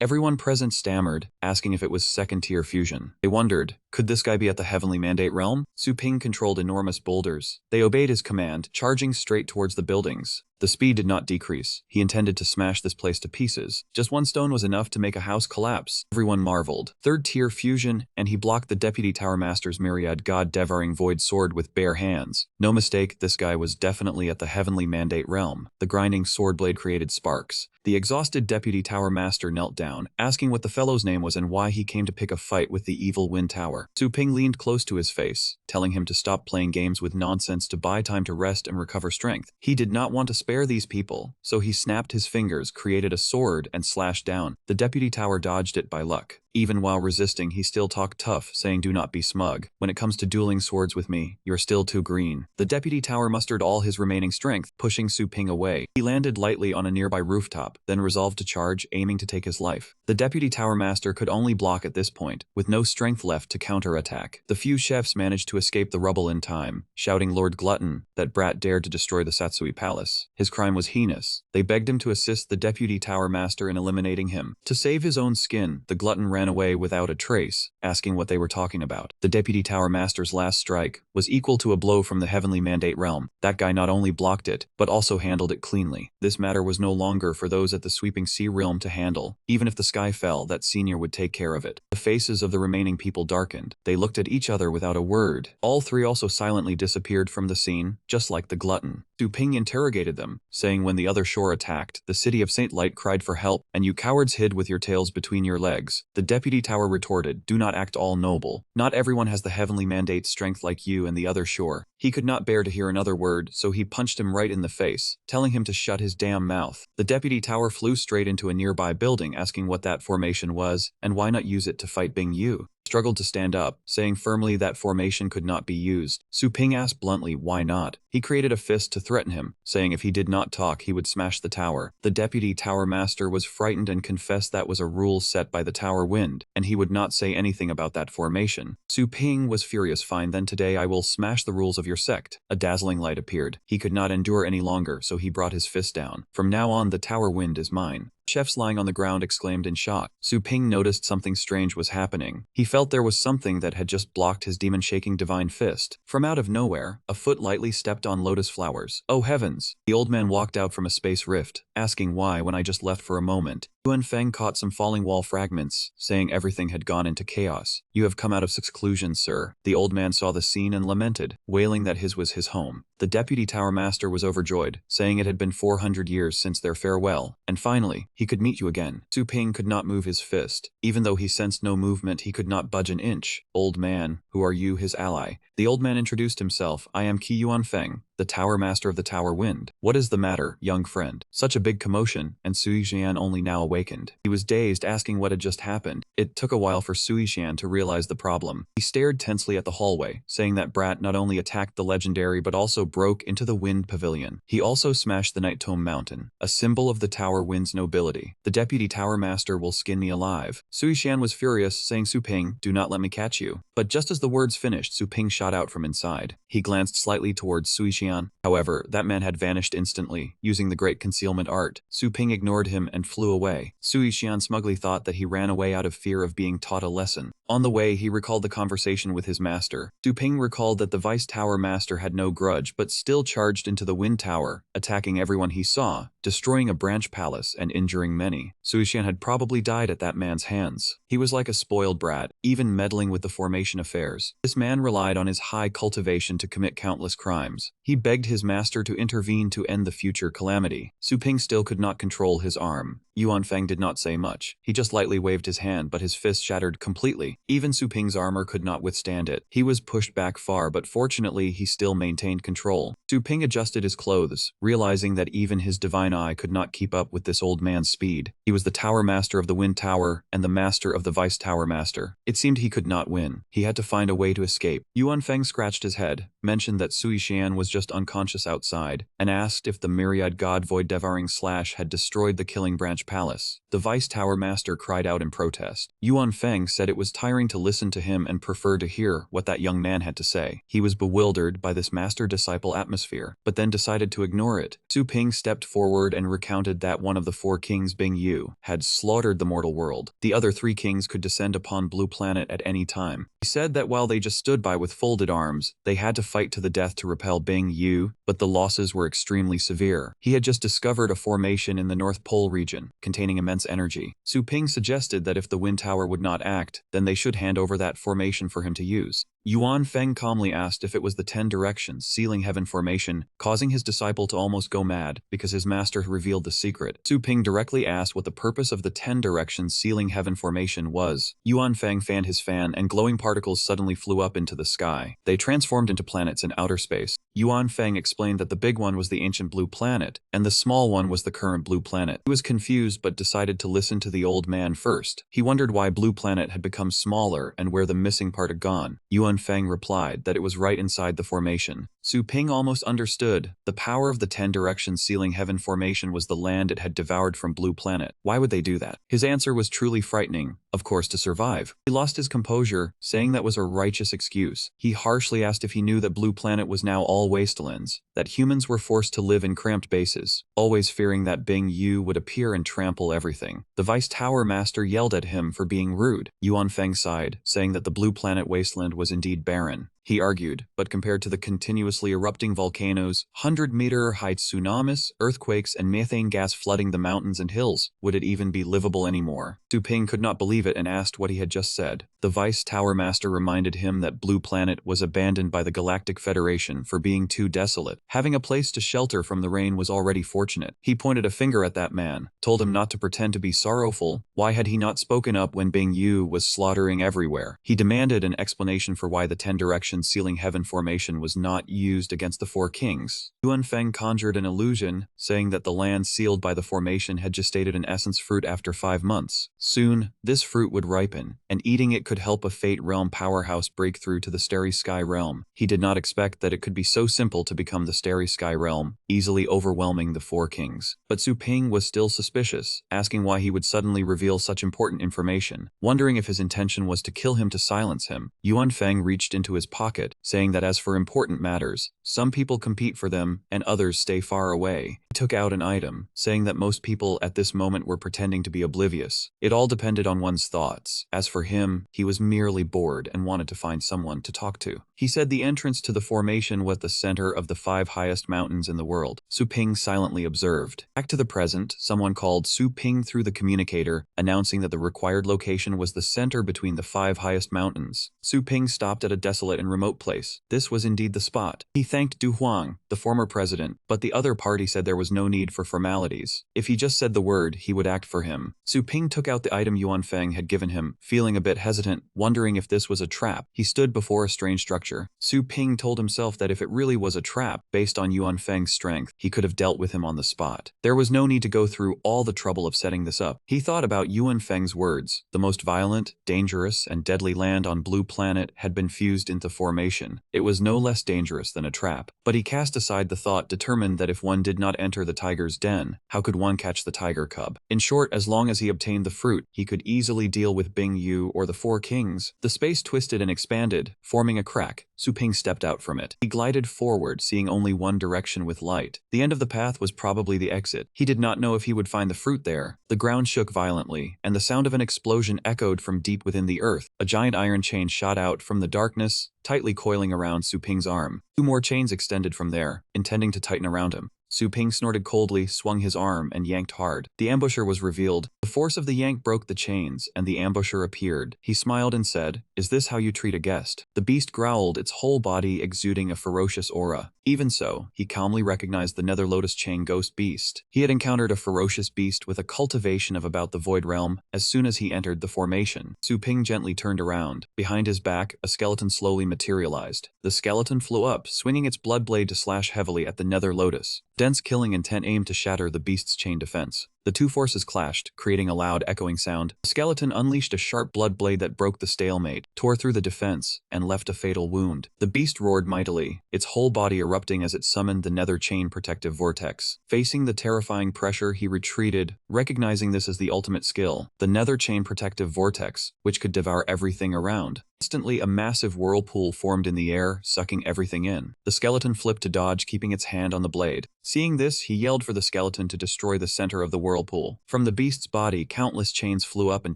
Everyone present stammered, asking if it was second-tier fusion. They wondered, could this guy be at the Heavenly Mandate realm? Su Ping controlled enormous boulders. They obeyed his command, charging straight towards the buildings. The speed did not decrease. He intended to smash this place to pieces. Just one stone was enough to make a house collapse. Everyone marveled. Third-tier fusion, and he blocked the Deputy Tower Master's myriad god-devouring void sword with bare hands. No mistake, this guy was definitely at the Heavenly Mandate realm. The grinding sword blade created sparks. The exhausted Deputy Tower Master knelt down, asking what the fellow's name was and why he came to pick a fight with the evil Wind Tower. Su Ping leaned close to his face, telling him to stop playing games with nonsense to buy time to rest and recover strength. He did not want to spare these people, so he snapped his fingers, created a sword, and slashed down. The Deputy Tower dodged it by luck. Even while resisting, he still talked tough, saying do not be smug. When it comes to dueling swords with me, you're still too green. The Deputy Tower mustered all his remaining strength, pushing Su Ping away. He landed lightly on a nearby rooftop, then resolved to charge, aiming to take his life. The Deputy Tower Master could only block at this point, with no strength left to counterattack. The few chefs managed to escape the rubble in time, shouting Lord Glutton, that brat dared to destroy the Satsui Palace. His crime was heinous. They begged him to assist the Deputy Tower Master in eliminating him. To save his own skin, the glutton ran away without a trace, asking what they were talking about. The Deputy Tower Master's last strike was equal to a blow from the Heavenly Mandate realm. That guy not only blocked it, but also handled it cleanly. This matter was no longer for those at the sweeping sea realm to handle. Even if the sky fell, that senior would take care of it. The faces of the remaining people darkened. They looked at each other without a word. All three also silently disappeared from the scene, just like the glutton. Su Ping interrogated them, saying when the other shore attacked, the city of Saint Light cried for help, and you cowards hid with your tails between your legs. The Deputy Tower retorted, do not act all noble. Not everyone has the Heavenly Mandate strength like you and the other shore. He could not bear to hear another word, so he punched him right in the face, telling him to shut his damn mouth. The Deputy Tower flew straight into a nearby building, asking what that formation was, and why not use it to fight Bing Yu. Struggled to stand up, saying firmly that formation could not be used. Su Ping asked bluntly why not. He created a fist to threaten him, saying if he did not talk he would smash the tower. The Deputy Tower Master was frightened and confessed that was a rule set by the Tower Wind, and he would not say anything about that formation. Su Ping was furious. Fine, then today I will smash the rules of your sect. A dazzling light appeared. He could not endure any longer, so he brought his fist down. From now on the Tower Wind is mine. Chefs lying on the ground exclaimed in shock. Su Ping noticed something strange was happening. He felt there was something that had just blocked his demon-shaking divine fist. From out of nowhere, a foot lightly stepped on lotus flowers. Oh heavens! The old man walked out from a space rift, asking why when I just left for a moment. Yuan Feng caught some falling wall fragments, saying everything had gone into chaos. You have come out of seclusion, sir. The old man saw the scene and lamented, wailing that his was his home. The Deputy Tower Master was overjoyed, saying it had been 400 years since their farewell, and finally, he could meet you again. Su Ping could not move his fist. Even though he sensed no movement, he could not budge an inch. Old man, who are you, his ally? The old man introduced himself. I am Qi Yuan Feng, the Tower Master of the Tower Wind. What is the matter, young friend? Such a big commotion, and Sui Xian only now awakened. He was dazed, asking what had just happened. It took a while for Sui Xian to realize the problem. He stared tensely at the hallway, saying that brat not only attacked the legendary but also broke into the Wind Pavilion. He also smashed the Night Tome Mountain, a symbol of the Tower Wind's nobility. The Deputy Tower Master will skin me alive. Sui Xian was furious, saying Su Ping, do not let me catch you. But just as the words finished, Su Ping shot out from inside. He glanced slightly towards Sui Xian Xian. However, that man had vanished instantly, using the great concealment art. Su Ping ignored him and flew away. Sui Xian smugly thought that he ran away out of fear of being taught a lesson. On the way, he recalled the conversation with his master. Su Ping recalled that the Vice Tower Master had no grudge but still charged into the Wind Tower, attacking everyone he saw, destroying a branch palace and injuring many. Sui Xian had probably died at that man's hands. He was like a spoiled brat, even meddling with the formation affairs. This man relied on his high cultivation to commit countless crimes. He begged his master to intervene to end the future calamity. Su Ping still could not control his arm. Yuan Feng did not say much. He just lightly waved his hand, but his fist shattered completely. Even Su Ping's armor could not withstand it. He was pushed back far, but fortunately he still maintained control. Su Ping adjusted his clothes, realizing that even his divine eye could not keep up with this old man's speed. He was the Tower Master of the Wind Tower and the Master of the Vice Tower Master. It seemed he could not win. He had to find a way to escape. Yuan Feng scratched his head, mentioned that Sui Xian was just unconscious outside, and asked if the myriad god void devouring slash had destroyed the Killing Branch Palace. The Vice Tower Master cried out in protest. Yuan Feng said it was tiring to listen to him and preferred to hear what that young man had to say. He was bewildered by this master-disciple atmosphere, but then decided to ignore it. Su Ping stepped forward and recounted that one of the 4 kings, Bing Yu, had slaughtered the mortal world. The other 3 kings could descend upon Blue Planet at any time. He said that while they just stood by with folded arms, they had to fight to the death to repel Bing Yu, but the losses were extremely severe. He had just discovered a formation in the North Pole region, containing immense energy. Su Ping suggested that if the Wind Tower would not act, then they should hand over that formation for him to use. Yuan Feng calmly asked if it was the 10 Directions Sealing Heaven formation, causing his disciple to almost go mad because his master revealed the secret. Su Ping directly asked what the purpose of the 10 Directions Sealing Heaven formation was. Yuan Feng fanned his fan and glowing particles suddenly flew up into the sky. They transformed into planets in outer space. Yuan Feng explained that the big one was the ancient blue planet, and the small one was the current blue planet. He was confused but decided to listen to the old man first. He wondered why Blue Planet had become smaller and where the missing part had gone. Yuan Feng replied that it was right inside the formation. Su Ping almost understood. The power of the 10 Directions Sealing Heaven formation was the land it had devoured from Blue Planet. Why would they do that? His answer was truly frightening. Of course, to survive. He lost his composure, saying that was a righteous excuse. He harshly asked if he knew that Blue Planet was now all wastelands, that humans were forced to live in cramped bases, always fearing that Bing Yu would appear and trample everything. The Vice Tower Master yelled at him for being rude. Yuan Feng sighed, saying that the Blue Planet wasteland was indeed barren. He argued, but compared to the continuously erupting volcanoes, 100-meter-height tsunamis, earthquakes, and methane gas flooding the mountains and hills, would it even be livable anymore? Su Ping could not believe it and asked what he had just said. The Vice Tower Master reminded him that Blue Planet was abandoned by the Galactic Federation for being too desolate. Having a place to shelter from the rain was already fortunate. He pointed a finger at that man, told him not to pretend to be sorrowful. Why had he not spoken up when Bing Yu was slaughtering everywhere? He demanded an explanation for why the 10 Directions Sealing Heaven formation was not used against the 4 kings. Yuan Feng conjured an illusion, saying that the land sealed by the formation had gestated an essence fruit after 5 months. Soon, this fruit would ripen, and eating it could help a Fate Realm powerhouse break through to the Starry Sky Realm. He did not expect that it could be so simple to become the Starry Sky Realm, easily overwhelming the 4 kings. But Su Ping was still suspicious, asking why he would suddenly reveal such important information, wondering if his intention was to kill him to silence him. Yuan Feng reached into his pocket, saying that as for important matters, some people compete for them and others stay far away. He took out an item, saying that most people at this moment were pretending to be oblivious. It all depended on one's thoughts. As for him, he was merely bored and wanted to find someone to talk to. He said the entrance to the formation was the center of the 5 highest mountains in the world. Su Ping silently observed. Back to the present, someone called Su Ping through the communicator, announcing that the required location was the center between the 5 highest mountains. Su Ping stopped at a desolate and remote place. This was indeed the spot. He thanked Du Huang, the former president, but the other party said there was no need for formalities. If he just said the word, he would act for him. Su Ping took out the item Yuan Feng had given him, feeling a bit hesitant, wondering if this was a trap. He stood before a strange structure. Su Ping told himself that if it really was a trap, based on Yuan Feng's strength, he could have dealt with him on the spot. There was no need to go through all the trouble of setting this up. He thought about Yuan Feng's words. The most violent, dangerous, and deadly land on Blue Planet had been fused into formation. It was no less dangerous than a trap. But he cast aside the thought, determined that if one did not enter the tiger's den, how could one catch the tiger cub? In short, as long as he obtained the fruit, he could easily deal with Bing Yu or the 4 kings. The space twisted and expanded, forming a crack. Su Ping stepped out from it. He glided forward, seeing only one direction with light. The end of the path was probably the exit. He did not know if he would find the fruit there. The ground shook violently, and the sound of an explosion echoed from deep within the earth. A giant iron chain shot out from the darkness, tightly coiling around Su Ping's arm. Two more chains extended from there, intending to tighten around him. Su Ping snorted coldly, swung his arm, and yanked hard. The ambusher was revealed. The force of the yank broke the chains, and the ambusher appeared. He smiled and said, "Is this how you treat a guest?" The beast growled, its whole body exuding a ferocious aura. Even so, he calmly recognized the Nether Lotus Chain ghost beast. He had encountered a ferocious beast with a cultivation of about the Void Realm as soon as he entered the formation. Su Ping gently turned around. Behind his back, a skeleton slowly materialized. The skeleton flew up, swinging its blood blade to slash heavily at the Nether Lotus. Dense killing intent aimed to shatter the beast's chain defense. The two forces clashed, creating a loud, echoing sound. The skeleton unleashed a sharp blood blade that broke the stalemate, tore through the defense, and left a fatal wound. The beast roared mightily, its whole body erupting as it summoned the Nether Chain Protective Vortex. Facing the terrifying pressure, he retreated, recognizing this as the ultimate skill, the Nether Chain Protective Vortex, which could devour everything around. Instantly, a massive whirlpool formed in the air, sucking everything in. The skeleton flipped to dodge, keeping its hand on the blade. Seeing this, he yelled for the skeleton to destroy the center of the whirlpool. From the beast's body, countless chains flew up and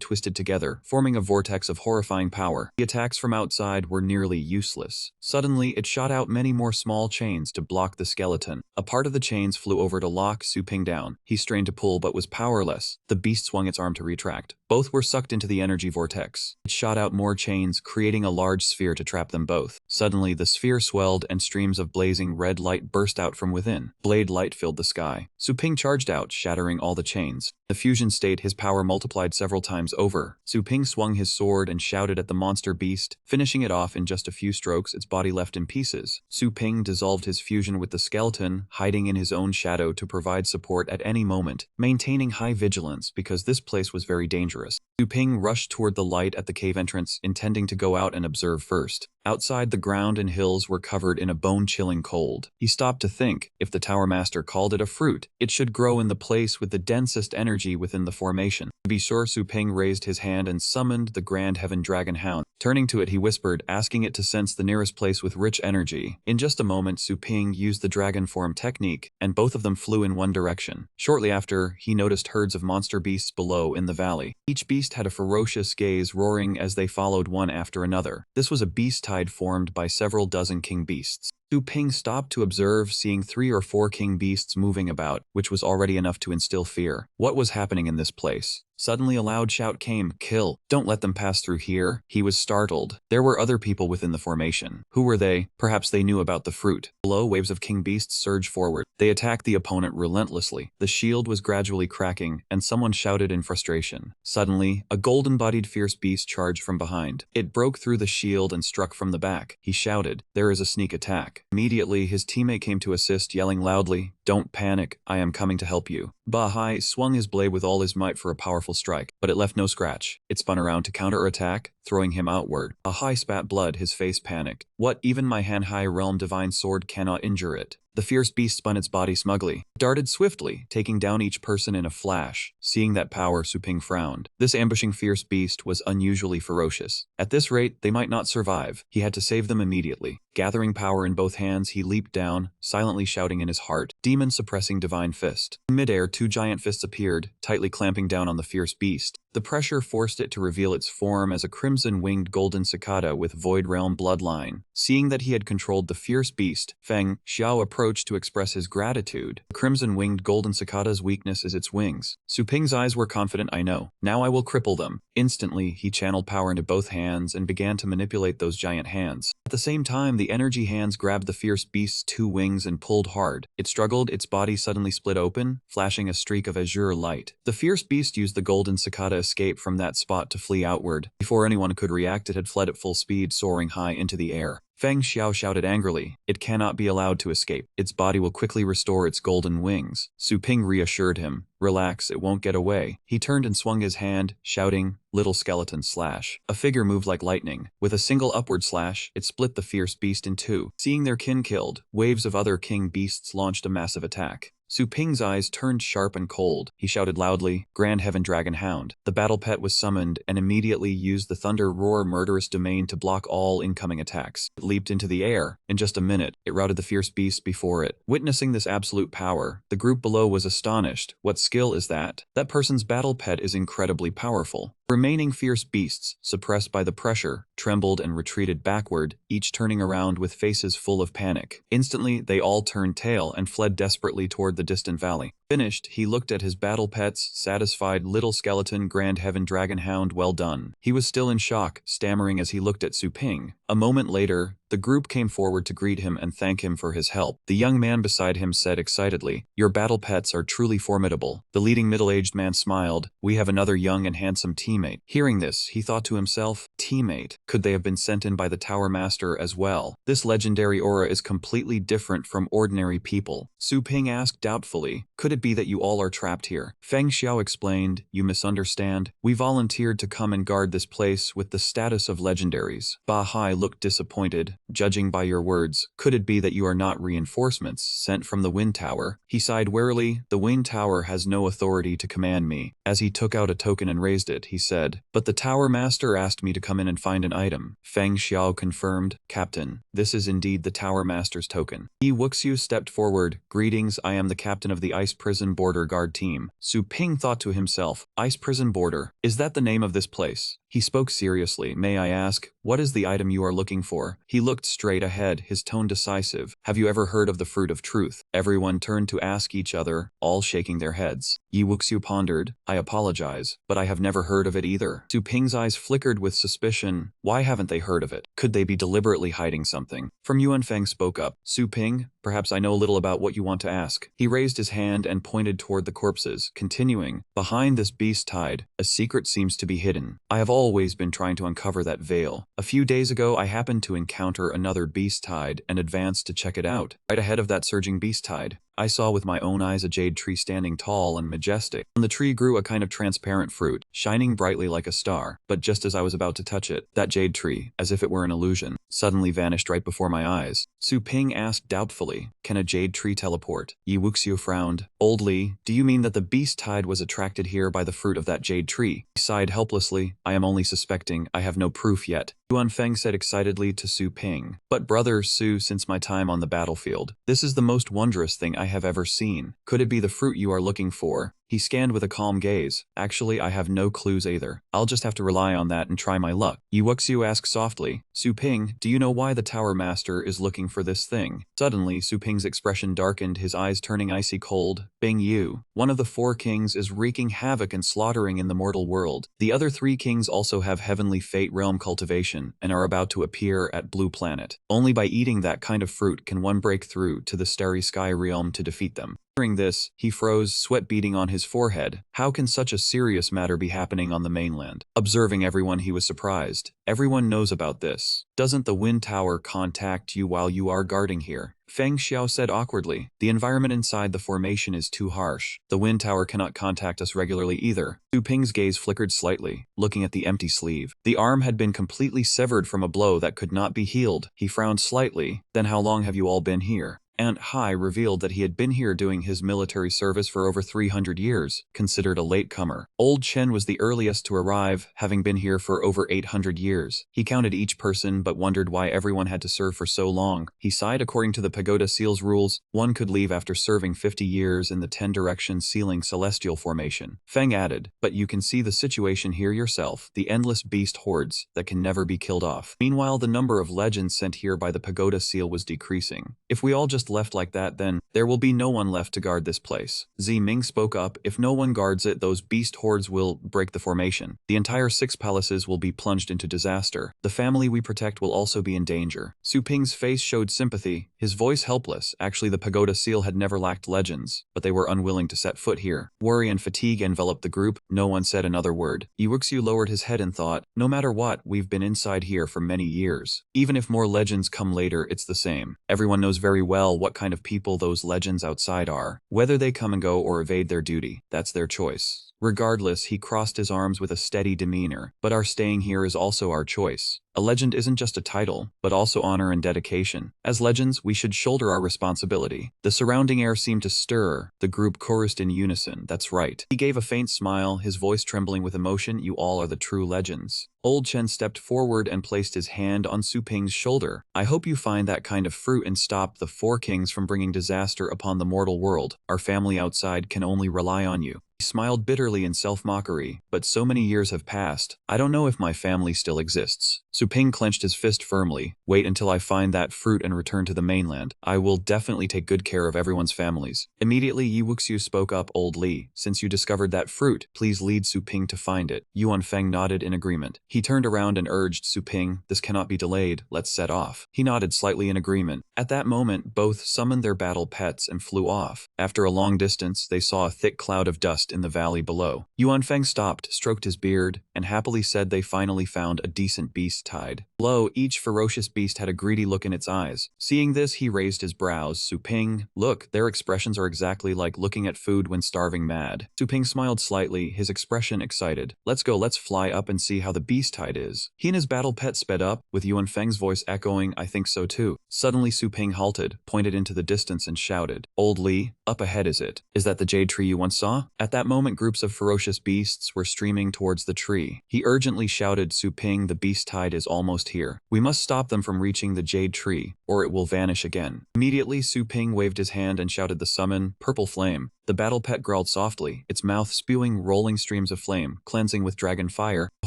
twisted together, forming a vortex of horrifying power. The attacks from outside were nearly useless. Suddenly, it shot out many more small chains to block the skeleton. A part of the chains flew over to lock Su Ping down. He strained to pull but was powerless. The beast swung its arm to retract. Both were sucked into the energy vortex. It shot out more chains, creating a large sphere to trap them both. Suddenly, the sphere swelled and streams of blazing red light burst out from within. Blade light filled the sky. Su Ping charged out, shattering all the chains. In the fusion state, his power multiplied several times over. Su Ping swung his sword and shouted at the monster beast, finishing it off in just a few strokes, its body left in pieces. Su Ping dissolved his fusion with the skeleton, hiding in his own shadow to provide support at any moment, maintaining high vigilance because this place was very dangerous. Su Ping rushed toward the light at the cave entrance, intending to go out and observe first. Outside, the ground and hills were covered in a bone-chilling cold. He stopped to think, if the Tower Master called it a fruit, it should grow in the place with the densest energy within the formation. To be sure, Su Ping raised his hand and summoned the Grand Heaven Dragon Hound. Turning to it, he whispered, asking it to sense the nearest place with rich energy. In just a moment, Su Ping used the dragon form technique, and both of them flew in one direction. Shortly after, he noticed herds of monster beasts below in the valley. Each beast had a ferocious gaze, roaring as they followed one after another. This was a beast tide formed by several dozen king beasts. Su Ping stopped to observe, seeing 3 or 4 king beasts moving about, which was already enough to instill fear. What was happening in this place? Suddenly a loud shout came, "Kill! Don't let them pass through here." He was startled. There were other people within the formation. Who were they? Perhaps they knew about the fruit. Below, waves of king beasts surged forward. They attacked the opponent relentlessly. The shield was gradually cracking, and someone shouted in frustration. Suddenly, a golden-bodied fierce beast charged from behind. It broke through the shield and struck from the back. He shouted, "There is a sneak attack." Immediately, his teammate came to assist, yelling loudly, "Don't panic, I am coming to help you." Bahai swung his blade with all his might for a powerful strike, but it left no scratch. It spun around to counter-attack, throwing him outward. Bahai spat blood, his face panicked. "What? Even my Hanhai Realm Divine Sword cannot injure it." The fierce beast spun its body smugly, darted swiftly, taking down each person in a flash. Seeing that power, Su Ping frowned. This ambushing fierce beast was unusually ferocious. At this rate, they might not survive. He had to save them immediately. Gathering power in both hands, he leaped down, silently shouting in his heart, "Demon suppressing divine fist." In midair, 2 giant fists appeared, tightly clamping down on the fierce beast. The pressure forced it to reveal its form as a crimson-winged golden cicada with Void Realm bloodline. Seeing that he had controlled the fierce beast, Feng Xiao approached to express his gratitude. The crimson-winged golden cicada's weakness is its wings. Su Ping's eyes were confident. "I know. Now I will cripple them." Instantly, he channeled power into both hands and began to manipulate those giant hands. At the same time, the energy hands grabbed the fierce beast's 2 wings and pulled hard. It struggled, its body suddenly split open, flashing a streak of azure light. The fierce beast used the golden cicada escape from that spot to flee outward. Before anyone could react, it had fled at full speed, soaring high into the air. Feng Xiao shouted angrily, "It cannot be allowed to escape. Its body will quickly restore its golden wings." Su Ping reassured him, "Relax, it won't get away." He turned and swung his hand, shouting, "Little skeleton slash." A figure moved like lightning. With a single upward slash, it split the fierce beast in 2. Seeing their kin killed, waves of other king beasts launched a massive attack. Su Ping's eyes turned sharp and cold. He shouted loudly, "Grand Heaven Dragon Hound." The battle pet was summoned and immediately used the Thunder Roar murderous domain to block all incoming attacks. It leaped into the air. In just a minute, it routed the fierce beast before it. Witnessing this absolute power, the group below was astonished. What skill is that? That person's battle pet is incredibly powerful. Remaining fierce beasts, suppressed by the pressure, trembled and retreated backward, each turning around with faces full of panic. Instantly, they all turned tail and fled desperately toward the distant valley. Finished, he looked at his battle pets, satisfied. Little skeleton Grand Heaven Dragon Hound, well done. He was still in shock, stammering as he looked at Su Ping. A moment later, the group came forward to greet him and thank him for his help. The young man beside him said excitedly, "Your battle pets are truly formidable." The leading middle-aged man smiled. "We have another young and handsome teammate." Hearing this, he thought to himself, teammate? Could they have been sent in by the Tower Master as well? This legendary aura is completely different from ordinary people. Su Ping asked doubtfully, "Could it be that you all are trapped here?" Feng Xiao explained, "You misunderstand. We volunteered to come and guard this place with the status of legendaries." Ba Hai looked disappointed. "Judging by your words, could it be that you are not reinforcements sent from the Wind Tower?" He sighed wearily. "The Wind Tower has no authority to command me." As he took out a token and raised it, he said, "But the Tower Master asked me to come in and find an item." Feng Xiao confirmed, "Captain, this is indeed the Tower Master's token." Yi Wuxiu stepped forward. "Greetings, I am the captain of the Ice Prison Border Guard team." Su Ping thought to himself, Ice Prison Border? Is that the name of this place? He spoke seriously. "May I ask, what is the item you are looking for?" He looked straight ahead, his tone decisive. "Have you ever heard of the Fruit of Truth?" Everyone turned to ask each other, all shaking their heads. Yi Wuxiu pondered, "I apologize, but I have never heard of it either." Su Ping's eyes flickered with suspicion. Why haven't they heard of it? Could they be deliberately hiding something? From Yuan Feng spoke up. "Su Ping, perhaps I know a little about what you want to ask." He raised his hand and pointed toward the corpses, continuing, "Behind this beast hide, a secret seems to be hidden. I have always been trying to uncover that veil. A few days ago, I happened to encounter another beast hide and advanced to check it out. Right ahead of that surging beast hide, I saw with my own eyes a jade tree standing tall and majestic. On the tree grew a kind of transparent fruit, shining brightly like a star. But just as I was about to touch it, that jade tree, as if it were an illusion, suddenly vanished right before my eyes." Su Ping asked doubtfully, "Can a jade tree teleport?" Yi Wuxiu frowned. "Old Li, do you mean that the beast tide was attracted here by the fruit of that jade tree?" He sighed helplessly. "I am only suspecting. I have no proof yet." Yuan Feng said excitedly to Su Ping, "But brother Su, since my time on the battlefield, this is the most wondrous thing I have ever seen. Could it be the fruit you are looking for?" He scanned with a calm gaze. "Actually, I have no clues either. I'll just have to rely on that and try my luck." Yi Wuxiu asked softly, "Su Ping, do you know why the Tower Master is looking for this thing?" Suddenly, Su Ping's expression darkened, his eyes turning icy cold. "Bing Yu, one of the 4 kings, is wreaking havoc and slaughtering in the mortal world. The other 3 kings also have Heavenly Fate realm cultivation and are about to appear at Blue Planet. Only by eating that kind of fruit can one break through to the Starry Sky realm to defeat them." Hearing this, he froze, sweat beading on his forehead. How can such a serious matter be happening on the mainland? Observing everyone, he was surprised. "Everyone knows about this. Doesn't the Wind Tower contact you while you are guarding here?" Feng Xiao said awkwardly. "The environment inside the formation is too harsh. The Wind Tower cannot contact us regularly either." Su Ping's gaze flickered slightly, looking at the empty sleeve. The arm had been completely severed from a blow that could not be healed. He frowned slightly. "Then how long have you all been here?" Aunt Hai revealed that he had been here doing his military service for over 300 years, considered a latecomer. Old Chen was the earliest to arrive, having been here for over 800 years. He counted each person but wondered why everyone had to serve for so long. He sighed. According to the Pagoda Seal's rules, one could leave after serving 50 years in the 10-direction sealing celestial formation. Feng added, "But you can see the situation here yourself, the endless beast hordes that can never be killed off." Meanwhile, the number of legends sent here by the Pagoda Seal was decreasing. "If we all just left like that, then there will be no one left to guard this place." Zi Ming spoke up. "If no one guards it, those beast hordes will break the formation. The entire 6 palaces will be plunged into disaster. The family we protect will also be in danger." Su Ping's face showed sympathy, his voice helpless. Actually, the Pagoda Seal had never lacked legends, but they were unwilling to set foot here. Worry and fatigue enveloped the group. No one said another word. Yi Wuxiu lowered his head and thought, "No matter what, we've been inside here for many years. Even if more legends come later, it's the same. Everyone knows very well what kind of people those legends outside are. Whether they come and go or evade their duty, that's their choice." Regardless, he crossed his arms with a steady demeanor. But our staying here is also our choice. A legend isn't just a title, but also honor and dedication. As legends, we should shoulder our responsibility. The surrounding air seemed to stir. The group chorused in unison. That's right. He gave a faint smile, his voice trembling with emotion. You all are the true legends. Old Chen stepped forward and placed his hand on Su Ping's shoulder. I hope you find that kind of fruit and stop the four kings from bringing disaster upon the mortal world. Our family outside can only rely on you. He smiled bitterly in self-mockery, but so many years have passed, I don't know if my family still exists. Su Ping clenched his fist firmly. Wait until I find that fruit and return to the mainland. I will definitely take good care of everyone's families. Immediately, Yi Wuxiu spoke up. Old Li, since you discovered that fruit, please lead Su Ping to find it. Yuan Feng nodded in agreement. He turned around and urged Su Ping, this cannot be delayed, let's set off. He nodded slightly in agreement. At that moment, both summoned their battle pets and flew off. After a long distance, they saw a thick cloud of dust in the valley below. Yuan Feng stopped, stroked his beard, and happily said they finally found a decent beast tide. Below, each ferocious beast had a greedy look in its eyes. Seeing this, he raised his brows. Su Ping, look, their expressions are exactly like looking at food when starving mad. Su Ping smiled slightly, his expression excited. Let's go, let's fly up and see how the beast tide is. He and his battle pet sped up, with Yuan Feng's voice echoing, I think so too. Suddenly Su Ping halted, pointed into the distance and shouted, Old Li, up ahead is it? Is that the jade tree you once saw? At that moment, groups of ferocious beasts were streaming towards the tree. He urgently shouted, Su Ping, the beast tide is almost here. We must stop them from reaching the jade tree, or it will vanish again. Immediately, Su Ping waved his hand and shouted the summon, Purple Flame. The battle pet growled softly, its mouth spewing rolling streams of flame, cleansing with dragon fire. A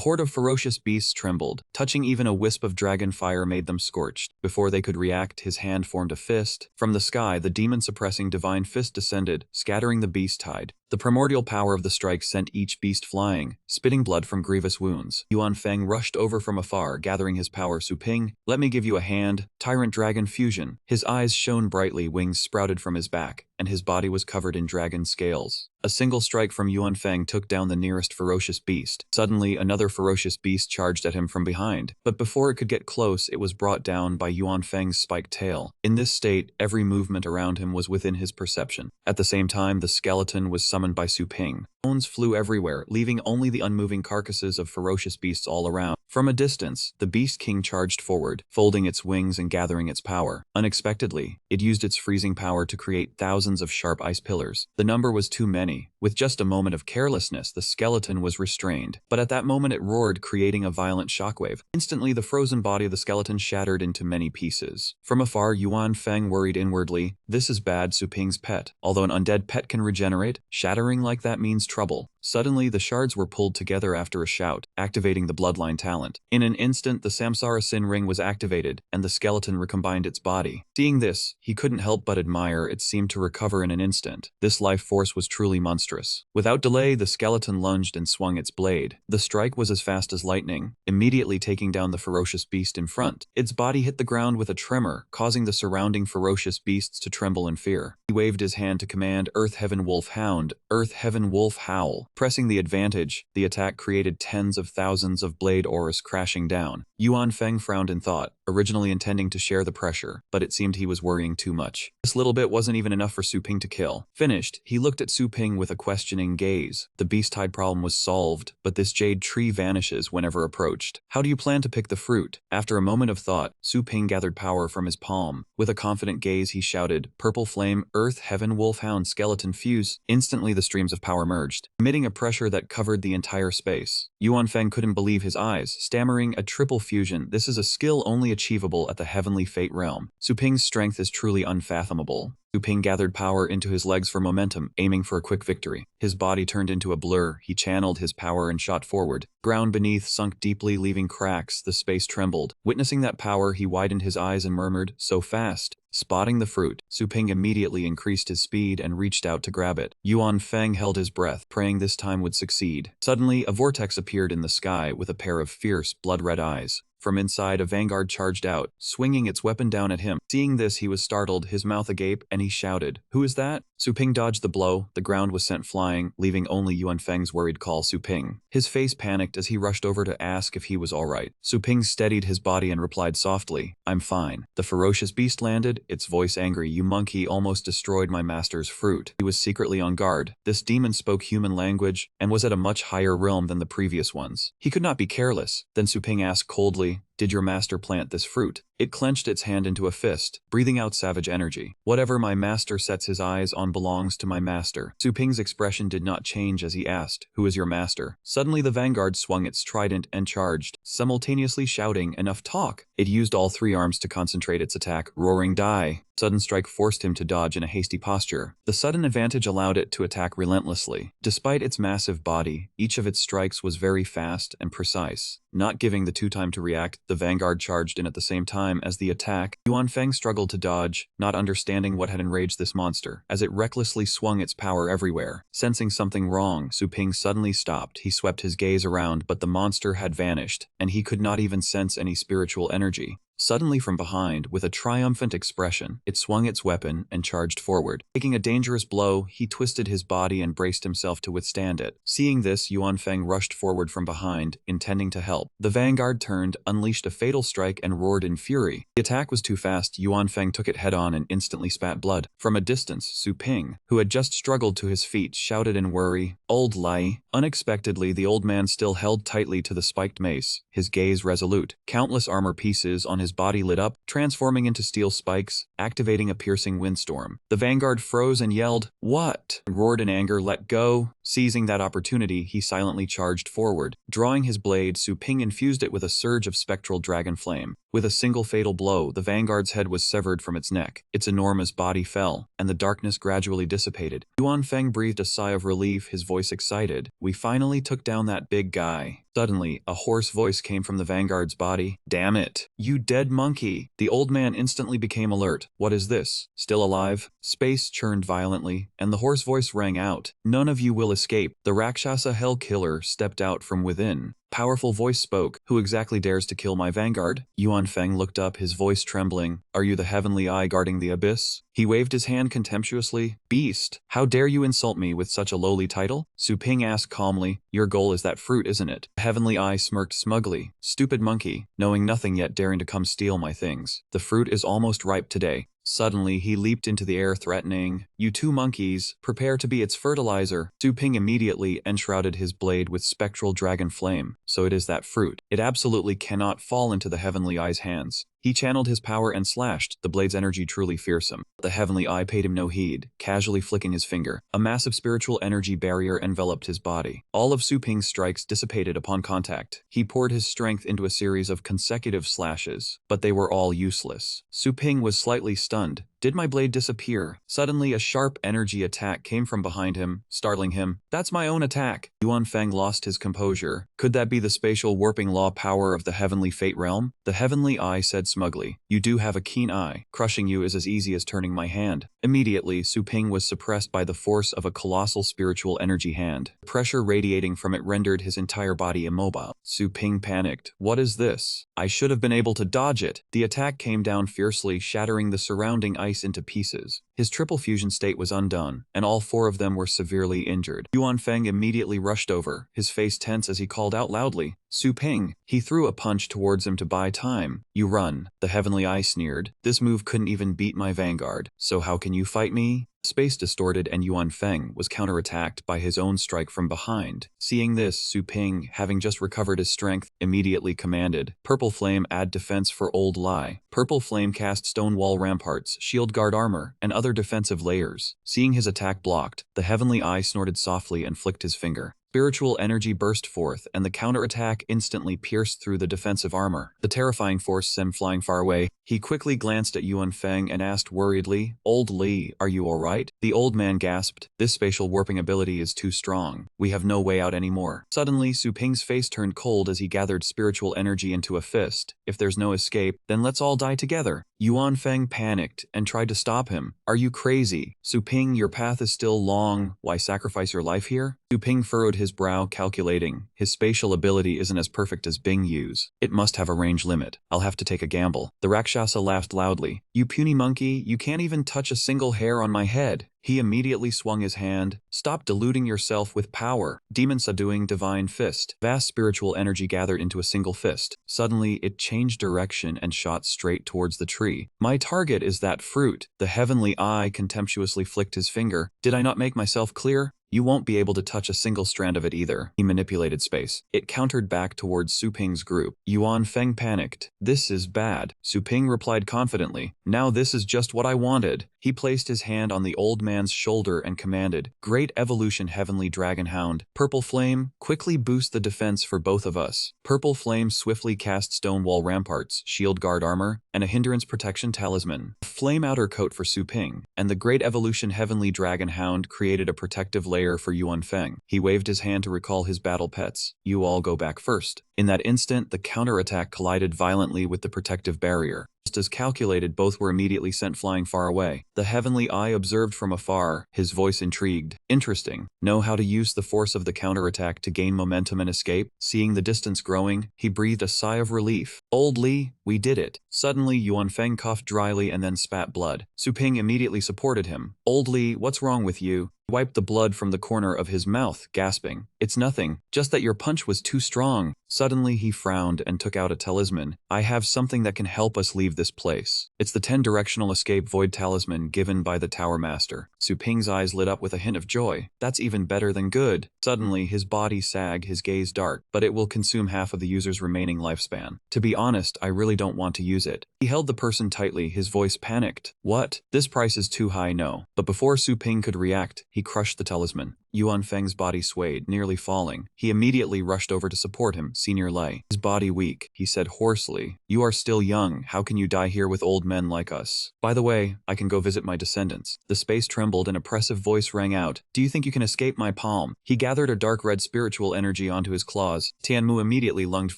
horde of ferocious beasts trembled. Touching even a wisp of dragon fire made them scorched. Before they could react, his hand formed a fist. From the sky, the demon-suppressing divine fist descended, scattering the beast tide. The primordial power of the strike sent each beast flying, spitting blood from grievous wounds. Yuan Feng rushed over from afar, gathering his power. Su Ping, let me give you a hand. Tyrant Dragon Fusion. His eyes shone brightly, wings sprouted from his back, and his body was covered in dragon scales. A single strike from Yuan Feng took down the nearest ferocious beast. Suddenly, another ferocious beast charged at him from behind, but before it could get close, it was brought down by Yuan Feng's spiked tail. In this state, every movement around him was within his perception. At the same time, the skeleton was summoned by Su Ping. Bones flew everywhere, leaving only the unmoving carcasses of ferocious beasts all around. From a distance, the Beast King charged forward, folding its wings and gathering its power. Unexpectedly, it used its freezing power to create thousands of sharp ice pillars. The number was too many. With just a moment of carelessness, the skeleton was restrained. But at that moment it roared, creating a violent shockwave. Instantly, the frozen body of the skeleton shattered into many pieces. From afar, Yuan Feng worried inwardly, this is bad. Su Ping's pet. Although an undead pet can regenerate, shattering like that means trouble. Suddenly, the shards were pulled together after a shout, activating the bloodline talent. In an instant, the Samsara Sin Ring was activated, and the skeleton recombined its body. Seeing this, he couldn't help but admire. It seemed to recover in an instant. This life force was truly monstrous. Without delay, the skeleton lunged and swung its blade. The strike was as fast as lightning, immediately taking down the ferocious beast in front. Its body hit the ground with a tremor, causing the surrounding ferocious beasts to tremble in fear. He waved his hand to command Earth Heaven Wolf Hound, Earth Heaven Wolf Howl. Pressing the advantage, the attack created tens of thousands of blade auras crashing down. Yuan Feng frowned in thought, originally intending to share the pressure, but it seemed he was worrying too much. This little bit wasn't even enough for Su Ping to kill. Finished, he looked at Su Ping with a questioning gaze. The beast tide problem was solved, but this jade tree vanishes whenever approached. How do you plan to pick the fruit? After a moment of thought, Su Ping gathered power from his palm. With a confident gaze, he shouted, Purple Flame, Earth Heaven Wolfhound Skeleton Fuse. Instantly, the streams of power merged, emitting a pressure that covered the entire space. Yuan Feng couldn't believe his eyes, stammering, a triple fusion. This is a skill only achievable at the Heavenly Fate realm. Su Ping's strength is truly unfathomable. Su Ping gathered power into his legs for momentum, aiming for a quick victory. His body turned into a blur. He channeled his power and shot forward. Ground beneath sunk deeply, leaving cracks. The space trembled. Witnessing that power, he widened his eyes and murmured, so fast. Spotting the fruit, Su Ping immediately increased his speed and reached out to grab it. Yuan Feng held his breath, praying this time would succeed. Suddenly, a vortex appeared in the sky with a pair of fierce, blood-red eyes. From inside, a vanguard charged out, swinging its weapon down at him. Seeing this, he was startled, his mouth agape, and he shouted, "Who is that?" Su Ping dodged the blow, the ground was sent flying, leaving only Yuan Feng's worried call, "Su Ping." His face panicked as he rushed over to ask if he was alright. Su Ping steadied his body and replied softly, "I'm fine." The ferocious beast landed, its voice angry, "You monkey almost destroyed my master's fruit." He was secretly on guard. This demon spoke human language and was at a much higher realm than the previous ones. He could not be careless. Then Su Ping asked coldly, "Did your master plant this fruit?" It clenched its hand into a fist, breathing out savage energy. "Whatever my master sets his eyes on belongs to my master." Su Ping's expression did not change as he asked, "Who is your master?" Suddenly the vanguard swung its trident and charged, simultaneously shouting, "Enough talk!" It used all three arms to concentrate its attack. Roaring die. Sudden strike forced him to dodge in a hasty posture. The sudden advantage allowed it to attack relentlessly. Despite its massive body, each of its strikes was very fast and precise. Not giving the two time to react, the vanguard charged in at the same time as the attack. Yuan Feng struggled to dodge, not understanding what had enraged this monster, as it recklessly swung its power everywhere. Sensing something wrong, Su Ping suddenly stopped. He swept his gaze around, but the monster had vanished, and he could not even sense any spiritual energy. Suddenly from behind, with a triumphant expression, it swung its weapon and charged forward. Taking a dangerous blow, he twisted his body and braced himself to withstand it. Seeing this, Yuan Feng rushed forward from behind, intending to help. The vanguard turned, unleashed a fatal strike, and roared in fury. The attack was too fast. Yuan Feng took it head-on and instantly spat blood. From a distance, Su Ping, who had just struggled to his feet, shouted in worry, "Old Lai." Unexpectedly, the old man still held tightly to the spiked mace, his gaze resolute. Countless armor pieces on his body lit up, transforming into steel spikes, activating a piercing windstorm. The vanguard froze and yelled, "What?" roared in anger, "Let go." Seizing that opportunity, he silently charged forward. Drawing his blade, Su Ping infused it with a surge of spectral dragon flame. With a single fatal blow, the vanguard's head was severed from its neck. Its enormous body fell, and the darkness gradually dissipated. Yuan Feng breathed a sigh of relief, his voice excited. "We finally took down that big guy." Suddenly, a hoarse voice came from the vanguard's body. "Damn it! You dead monkey!" The old man instantly became alert. "What is this? Still alive?" Space churned violently, and the hoarse voice rang out. "None of you will escape." The Rakshasa Hell Killer stepped out from within. Powerful voice spoke. "Who exactly dares to kill my vanguard?" Yuan Feng looked up, his voice trembling. "Are you the heavenly eye guarding the abyss?" He waved his hand contemptuously. "Beast, how dare you insult me with such a lowly title?" Su Ping asked calmly. "Your goal is that fruit, isn't it?" The heavenly eye smirked smugly. "Stupid monkey, knowing nothing yet daring to come steal my things. The fruit is almost ripe today." Suddenly, he leaped into the air threatening, "You two monkeys, prepare to be its fertilizer." Su Ping immediately enshrouded his blade with spectral dragon flame. So it is that fruit. It absolutely cannot fall into the heavenly eye's hands. He channeled his power and slashed, the blade's energy truly fearsome. The heavenly eye paid him no heed, casually flicking his finger. A massive spiritual energy barrier enveloped his body. All of Su Ping's strikes dissipated upon contact. He poured his strength into a series of consecutive slashes, but they were all useless. Su Ping was slightly stunned. Did my blade disappear? Suddenly, a sharp energy attack came from behind him, startling him. "That's my own attack." Yuan Feng lost his composure. Could that be the spatial warping law power of the heavenly fate realm? The heavenly eye said smugly, "You do have a keen eye. Crushing you is as easy as turning my hand." Immediately, Su Ping was suppressed by the force of a colossal spiritual energy hand. The pressure radiating from it rendered his entire body immobile. Su Ping panicked. "What is this? I should have been able to dodge it." The attack came down fiercely, shattering the surrounding ice into pieces. His triple fusion state was undone, and all four of them were severely injured. Yuan Feng immediately rushed over, his face tense as he called out loudly, "Su Ping!" He threw a punch towards him to buy time. "You run." The heavenly eye sneered. "This move couldn't even beat my vanguard, so how can you fight me?" Space distorted and Yuan Feng was counterattacked by his own strike from behind. Seeing this, Su Ping, having just recovered his strength, immediately commanded, "Purple Flame, add defense for Old Lai." Purple Flame cast stone wall ramparts, shield guard armor, and other defensive layers. Seeing his attack blocked, the heavenly eye snorted softly and flicked his finger. Spiritual energy burst forth, and the counterattack instantly pierced through the defensive armor. The terrifying force sent him flying far away. He quickly glanced at Yuan Feng and asked worriedly, "Old Li, are you alright?" The old man gasped, "This spatial warping ability is too strong. We have no way out anymore." Suddenly, Su Ping's face turned cold as he gathered spiritual energy into a fist. "If there's no escape, then let's all die together." Yuan Feng panicked and tried to stop him. "Are you crazy? Su Ping, your path is still long. Why sacrifice your life here?" Su Ping furrowed his brow, calculating. His spatial ability isn't as perfect as Bing Yu's. It must have a range limit. I'll have to take a gamble. The Rakshasa laughed loudly. You puny monkey, you can't even touch a single hair on my head. He immediately swung his hand. Stop deluding yourself with power. Demon subduing divine fist. Vast spiritual energy gathered into a single fist. Suddenly, it changed direction and shot straight towards the tree. My target is that fruit. The heavenly eye contemptuously flicked his finger. Did I not make myself clear? You won't be able to touch a single strand of it either. He manipulated space. It countered back towards Su Ping's group. Yuan Feng panicked. This is bad. Su Ping replied confidently. Now this is just what I wanted. He placed his hand on the old man's shoulder and commanded, Great Evolution Heavenly Dragon Hound, Purple Flame, quickly boost the defense for both of us. Purple Flame swiftly cast stone wall ramparts, shield guard armor, and a hindrance protection talisman. A flame outer coat for Su Ping, and the Great Evolution Heavenly Dragon Hound created a protective layer for Yuan Feng. He waved his hand to recall his battle pets. You all go back first. In that instant, the counterattack collided violently with the protective barrier. Just as calculated, both were immediately sent flying far away. The heavenly eye observed from afar, his voice intrigued. Interesting. Know how to use the force of the counterattack to gain momentum and escape? Seeing the distance growing, he breathed a sigh of relief. Old Li, we did it. Suddenly, Yuan Feng coughed dryly and then spat blood. Su Ping immediately supported him. Old Li, what's wrong with you? He wiped the blood from the corner of his mouth, gasping. It's nothing, just that your punch was too strong. Suddenly he frowned and took out a talisman. I have something that can help us leave this place. It's the 10-directional escape void talisman given by the Tower Master. Su Ping's eyes lit up with a hint of joy. That's even better than good. Suddenly his body sagged, his gaze dark, but it will consume half of the user's remaining lifespan. To be honest, I really don't want to use it. He held the person tightly, his voice panicked. What? This price is too high, no. But before Su Ping could react, he crushed the talisman. Yuan Feng's body swayed, nearly falling. He immediately rushed over to support him, Senior Lei. His body weak, he said hoarsely. You are still young, how can you die here with old men like us? By the way, I can go visit my descendants. The space trembled, an oppressive voice rang out. Do you think you can escape my palm? He gathered a dark red spiritual energy onto his claws. Tianmu immediately lunged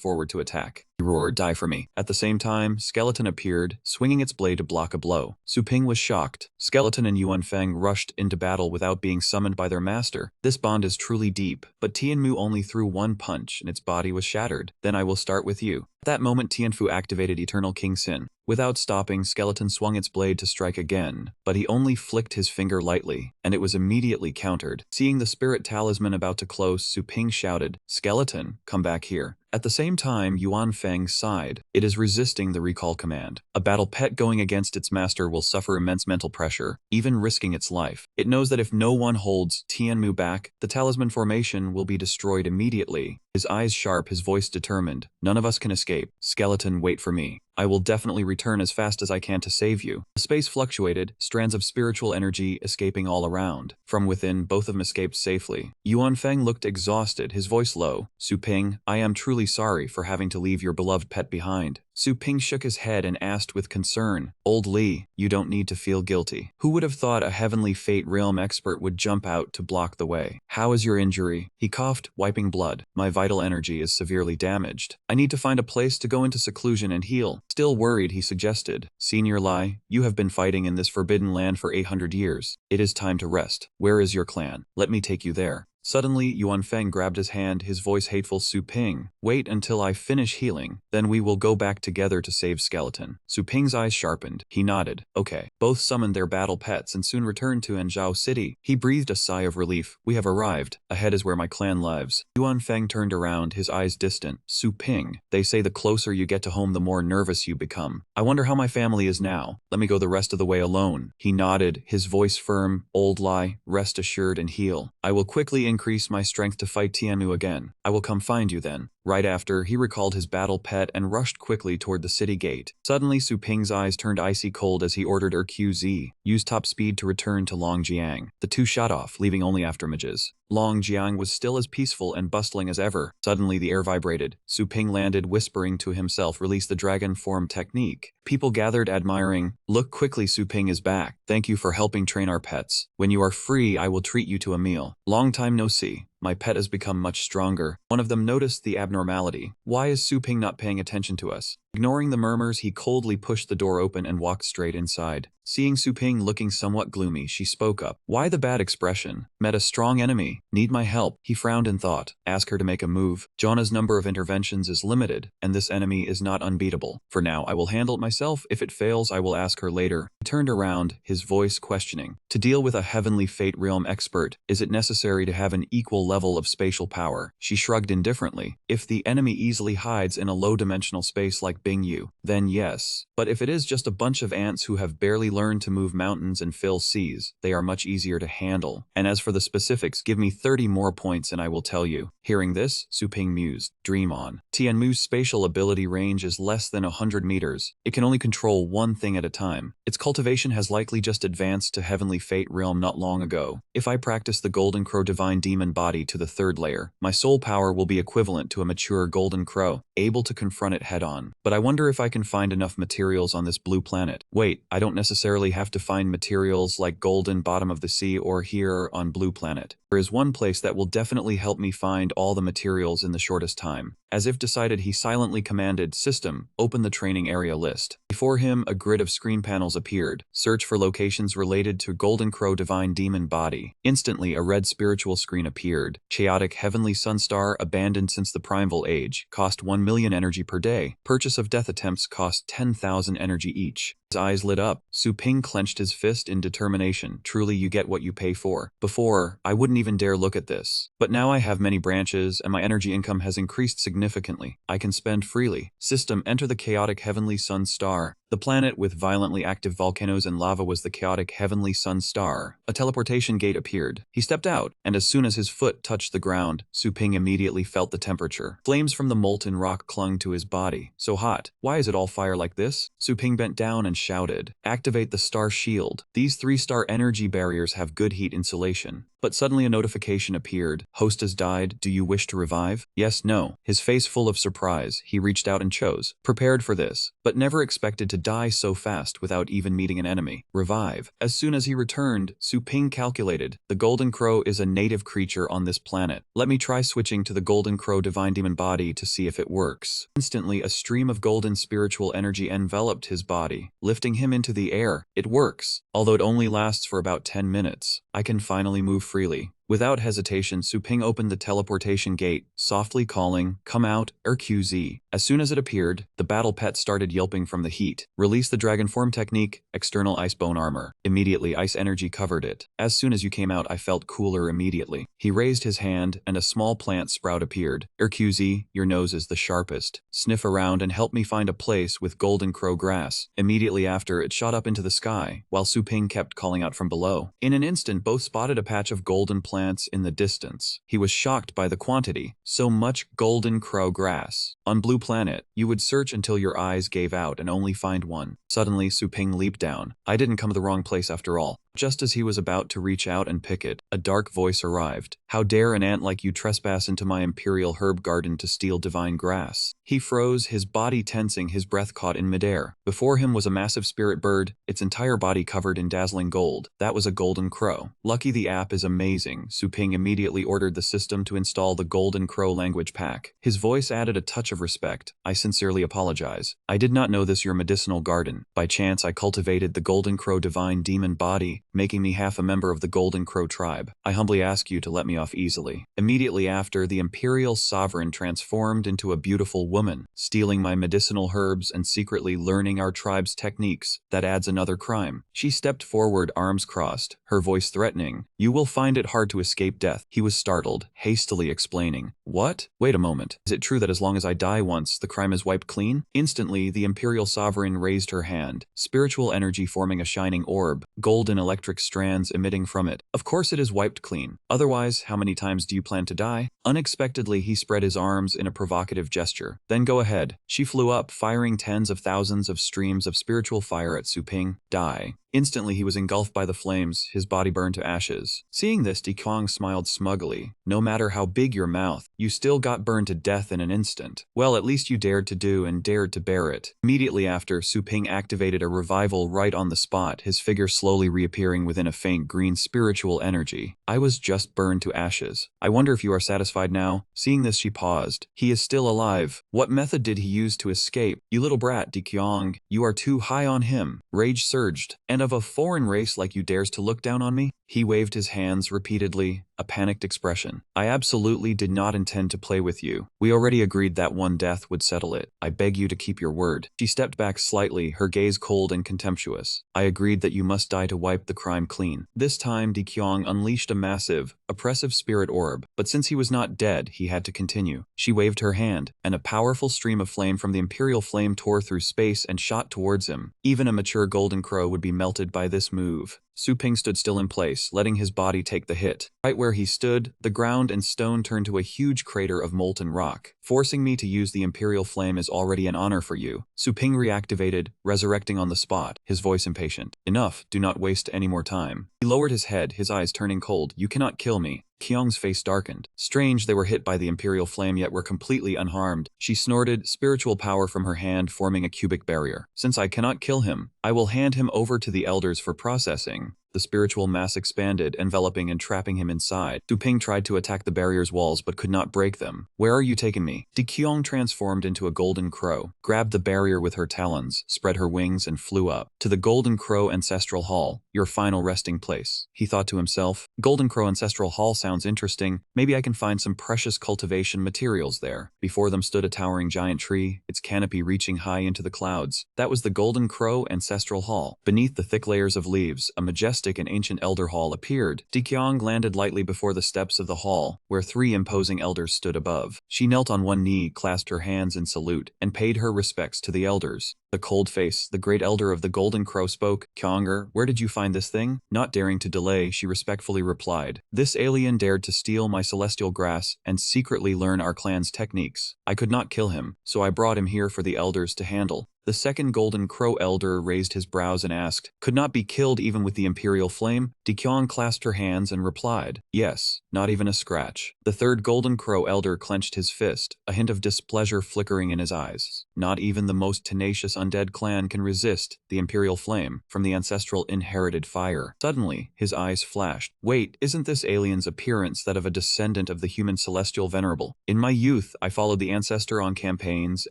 forward to attack. He roared, die for me. At the same time, Skeleton appeared, swinging its blade to block a blow. Su Ping was shocked. Skeleton and Yuan Feng rushed into battle without being summoned by their master. This bond is truly deep, but Tianmu only threw one punch and its body was shattered. Then I will start with you. At that moment, Tianfu activated Eternal King Sin. Without stopping, Skeleton swung its blade to strike again, but he only flicked his finger lightly, and it was immediately countered. Seeing the spirit talisman about to close, Su Ping shouted, Skeleton, come back here. At the same time, Yuan Feng sighed. It is resisting the recall command. A battle pet going against its master will suffer immense mental pressure, even risking its life. It knows that if no one holds Tianmu back, the talisman formation will be destroyed immediately. His eyes sharp, his voice determined. None of us can escape. Skeleton, wait for me. I will definitely return as fast as I can to save you. The space fluctuated, strands of spiritual energy escaping all around. From within, both of them escaped safely. Yuan Feng looked exhausted, his voice low. Su Ping, I am truly sorry for having to leave your beloved pet behind. Su Ping shook his head and asked with concern, Old Li, you don't need to feel guilty. Who would have thought a heavenly fate realm expert would jump out to block the way? How is your injury? He coughed, wiping blood. My vital energy is severely damaged. I need to find a place to go into seclusion and heal. Still worried, he suggested, Senior Lai, you have been fighting in this forbidden land for 800 years. It is time to rest. Where is your clan? Let me take you there. Suddenly, Yuan Feng grabbed his hand, his voice hateful. Su Ping, wait until I finish healing, then we will go back together to save Skeleton. Su Ping's eyes sharpened. He nodded. Okay. Both summoned their battle pets and soon returned to Anzhou City. He breathed a sigh of relief. We have arrived. Ahead is where my clan lives. Yuan Feng turned around, his eyes distant. Su Ping, they say the closer you get to home, the more nervous you become. I wonder how my family is now. Let me go the rest of the way alone. He nodded, his voice firm. Old Lai, rest assured and heal. I will quickly increase my strength to fight Tianmu again. I will come find you then. Right after, he recalled his battle pet and rushed quickly toward the city gate. Suddenly, Su Ping's eyes turned icy cold as he ordered QZ, use top speed to return to Longjiang. The two shot off, leaving only afterimages. Longjiang was still as peaceful and bustling as ever. Suddenly, the air vibrated. Su Ping landed, whispering to himself, release the dragon form technique. People gathered, admiring. Look quickly, Su Ping is back. Thank you for helping train our pets. When you are free, I will treat you to a meal. Long time no see. My pet has become much stronger. One of them noticed the abnormality. Why is Su Ping not paying attention to us? Ignoring the murmurs, he coldly pushed the door open and walked straight inside. Seeing Su Ping looking somewhat gloomy, she spoke up. Why the bad expression? Met a strong enemy. Need my help? He frowned in thought. Ask her to make a move. Jonna's number of interventions is limited, and this enemy is not unbeatable. For now, I will handle it myself. If it fails, I will ask her later. He turned around, his voice questioning. To deal with a heavenly fate realm expert, is it necessary to have an equal level of spatial power? She shrugged indifferently. If the enemy easily hides in a low-dimensional space like Bingyu, then yes. But if it is just a bunch of ants who have barely learned to move mountains and fill seas, they are much easier to handle. And as for the specifics, give me 30 more points and I will tell you. Hearing this, Su Ping mused. Dream on. Tianmu's spatial ability range is less than 100 meters. It can only control one thing at a time. Its cultivation has likely just advanced to Heavenly Fate realm not long ago. If I practice the Golden Crow Divine Demon Body to the 3rd layer, my soul power will be equivalent to a mature Golden Crow, able to confront it head-on. But I wonder if I can find enough materials on this blue planet. Wait, I don't necessarily have to find materials like golden bottom of the sea or here on blue planet. There is one place that will definitely help me find all the materials in the shortest time. As if decided, he silently commanded, System, open the training area list. Before him, a grid of screen panels appeared. Search for locations related to Golden Crow Divine Demon Body. Instantly, a red spiritual screen appeared. Chaotic Heavenly Sunstar, abandoned since the Primeval Age. Cost 1 million energy per day. Purchase of death attempts cost 10,000 energy each. His eyes lit up. Su Ping clenched his fist in determination. Truly, you get what you pay for. Before, I wouldn't even dare look at this. But now I have many branches and my energy income has increased significantly. I can spend freely. System, enter the chaotic Heavenly Sun Star. The planet with violently active volcanoes and lava was the chaotic Heavenly Sun Star. A teleportation gate appeared. He stepped out, and as soon as his foot touched the ground, Su Ping immediately felt the temperature. Flames from the molten rock clung to his body. So hot. Why is it all fire like this? Su Ping bent down and shouted. Activate the star shield. These 3-star energy barriers have good heat insulation. But suddenly a notification appeared. Host has died. Do you wish to revive? Yes, no. His face full of surprise, he reached out and chose. Prepared for this, but never expected to die so fast without even meeting an enemy. Revive. As soon as he returned, Su Ping calculated. The Golden Crow is a native creature on this planet. Let me try switching to the Golden Crow Divine Demon Body to see if it works. Instantly, a stream of golden spiritual energy enveloped his body, lifting him into the air. It works, although it only lasts for about 10 minutes. I can finally move freely. Without hesitation, Su Ping opened the teleportation gate, softly calling, Come out, RQZ. As soon as it appeared, the battle pet started yelping from the heat. Release the dragon form technique, external ice bone armor. Immediately, ice energy covered it. As soon as you came out, I felt cooler immediately. He raised his hand, and a small plant sprout appeared. RQZ, your nose is the sharpest. Sniff around and help me find a place with golden crow grass. Immediately after, it shot up into the sky, while Su Ping kept calling out from below. In an instant, both spotted a patch of golden plants in the distance. He was shocked by the quantity. So much golden crow grass. On blue planet, you would search until your eyes gave out and only find one. Suddenly, Su Ping leaped down. I didn't come to the wrong place after all. Just as he was about to reach out and pick it, a dark voice arrived. How dare an ant like you trespass into my imperial herb garden to steal divine grass? He froze, his body tensing, his breath caught in midair. Before him was a massive spirit bird, its entire body covered in dazzling gold. That was a golden crow. Lucky the app is amazing. Su Ping immediately ordered the system to install the Golden Crow language pack. His voice added a touch of respect. I sincerely apologize. I did not know this your medicinal garden. By chance I cultivated the Golden Crow Divine Demon Body, making me half a member of the Golden Crow tribe. I humbly ask you to let me off easily. Immediately after, the Imperial Sovereign transformed into a beautiful woman, stealing my medicinal herbs and secretly learning our tribe's techniques. That adds another crime. She stepped forward, arms crossed, her voice threatening. You will find it hard to escape death. He was startled, hastily explaining. What? Wait a moment. Is it true that as long as I die once, the crime is wiped clean? Instantly, the Imperial Sovereign raised her hand, spiritual energy forming a shining orb, golden electric strands emitting from it. Of course it is wiped clean. Otherwise, how many times do you plan to die? Unexpectedly, he spread his arms in a provocative gesture. Then go ahead. She flew up, firing tens of thousands of streams of spiritual fire at Su Ping. Die. Instantly, he was engulfed by the flames, his body burned to ashes. Seeing this, Di Qiang smiled smugly. No matter how big your mouth, you still got burned to death in an instant. Well, at least you dared to do and dared to bear it. Immediately after, Su Ping activated a revival right on the spot, his figure slowly reappearing within a faint green spiritual energy. I was just burned to ashes. I wonder if you are satisfied now? Seeing this, she paused. He is still alive. What method did he use to escape? You little brat, Di Qiang. You are too high on him. Rage surged. And of a foreign race like you dares to look down on me? He waved his hands repeatedly, a panicked expression. I absolutely did not intend to play with you. We already agreed that one death would settle it. I beg you to keep your word. She stepped back slightly, her gaze cold and contemptuous. I agreed that you must die to wipe the crime clean. This time, Di Qiang unleashed a massive, oppressive spirit orb, but since he was not dead, he had to continue. She waved her hand, and a powerful stream of flame from the Imperial Flame tore through space and shot towards him. Even a mature golden crow would be melted by this move. Su Ping stood still in place, letting his body take the hit. Right where he stood, the ground and stone turned to a huge crater of molten rock. Forcing me to use the Imperial Flame is already an honor for you. Su Ping reactivated, resurrecting on the spot, his voice impatient. Enough, do not waste any more time. He lowered his head, his eyes turning cold. You cannot kill me. Qiang's face darkened. Strange, they were hit by the Imperial Flame yet were completely unharmed. She snorted, spiritual power from her hand forming a cubic barrier. Since I cannot kill him, I will hand him over to the elders for processing. The spiritual mass expanded, enveloping and trapping him inside. Su Ping tried to attack the barrier's walls but could not break them. Where are you taking me? Di Qiang transformed into a golden crow, grabbed the barrier with her talons, spread her wings and flew up. To the Golden Crow Ancestral Hall, your final resting place. He thought to himself, Golden Crow Ancestral Hall sounds interesting. Maybe I can find some precious cultivation materials there. Before them stood a towering giant tree, its canopy reaching high into the clouds. That was the Golden Crow Ancestral Hall. Beneath the thick layers of leaves, a majestic and ancient elder hall appeared. Di Qiang landed lightly before the steps of the hall, where 3 imposing elders stood above. She knelt on one knee, clasped her hands in salute, and paid her respects to the elders. The cold face, the great elder of the Golden Crow spoke. Qianger, where did you find this thing? Not daring to delay, she respectfully replied. This alien dared to steal my celestial grass and secretly learn our clan's techniques. I could not kill him, so I brought him here for the elders to handle. The second Golden Crow elder raised his brows and asked, could not be killed even with the Imperial Flame? Di Qiang clasped her hands and replied, yes, not even a scratch. The third Golden Crow elder clenched his fist, a hint of displeasure flickering in his eyes. Not even the most tenacious undead clan can resist the Imperial Flame from the ancestral inherited fire. Suddenly, his eyes flashed. Wait, isn't this alien's appearance that of a descendant of the human Celestial Venerable? In my youth, I followed the ancestor on campaigns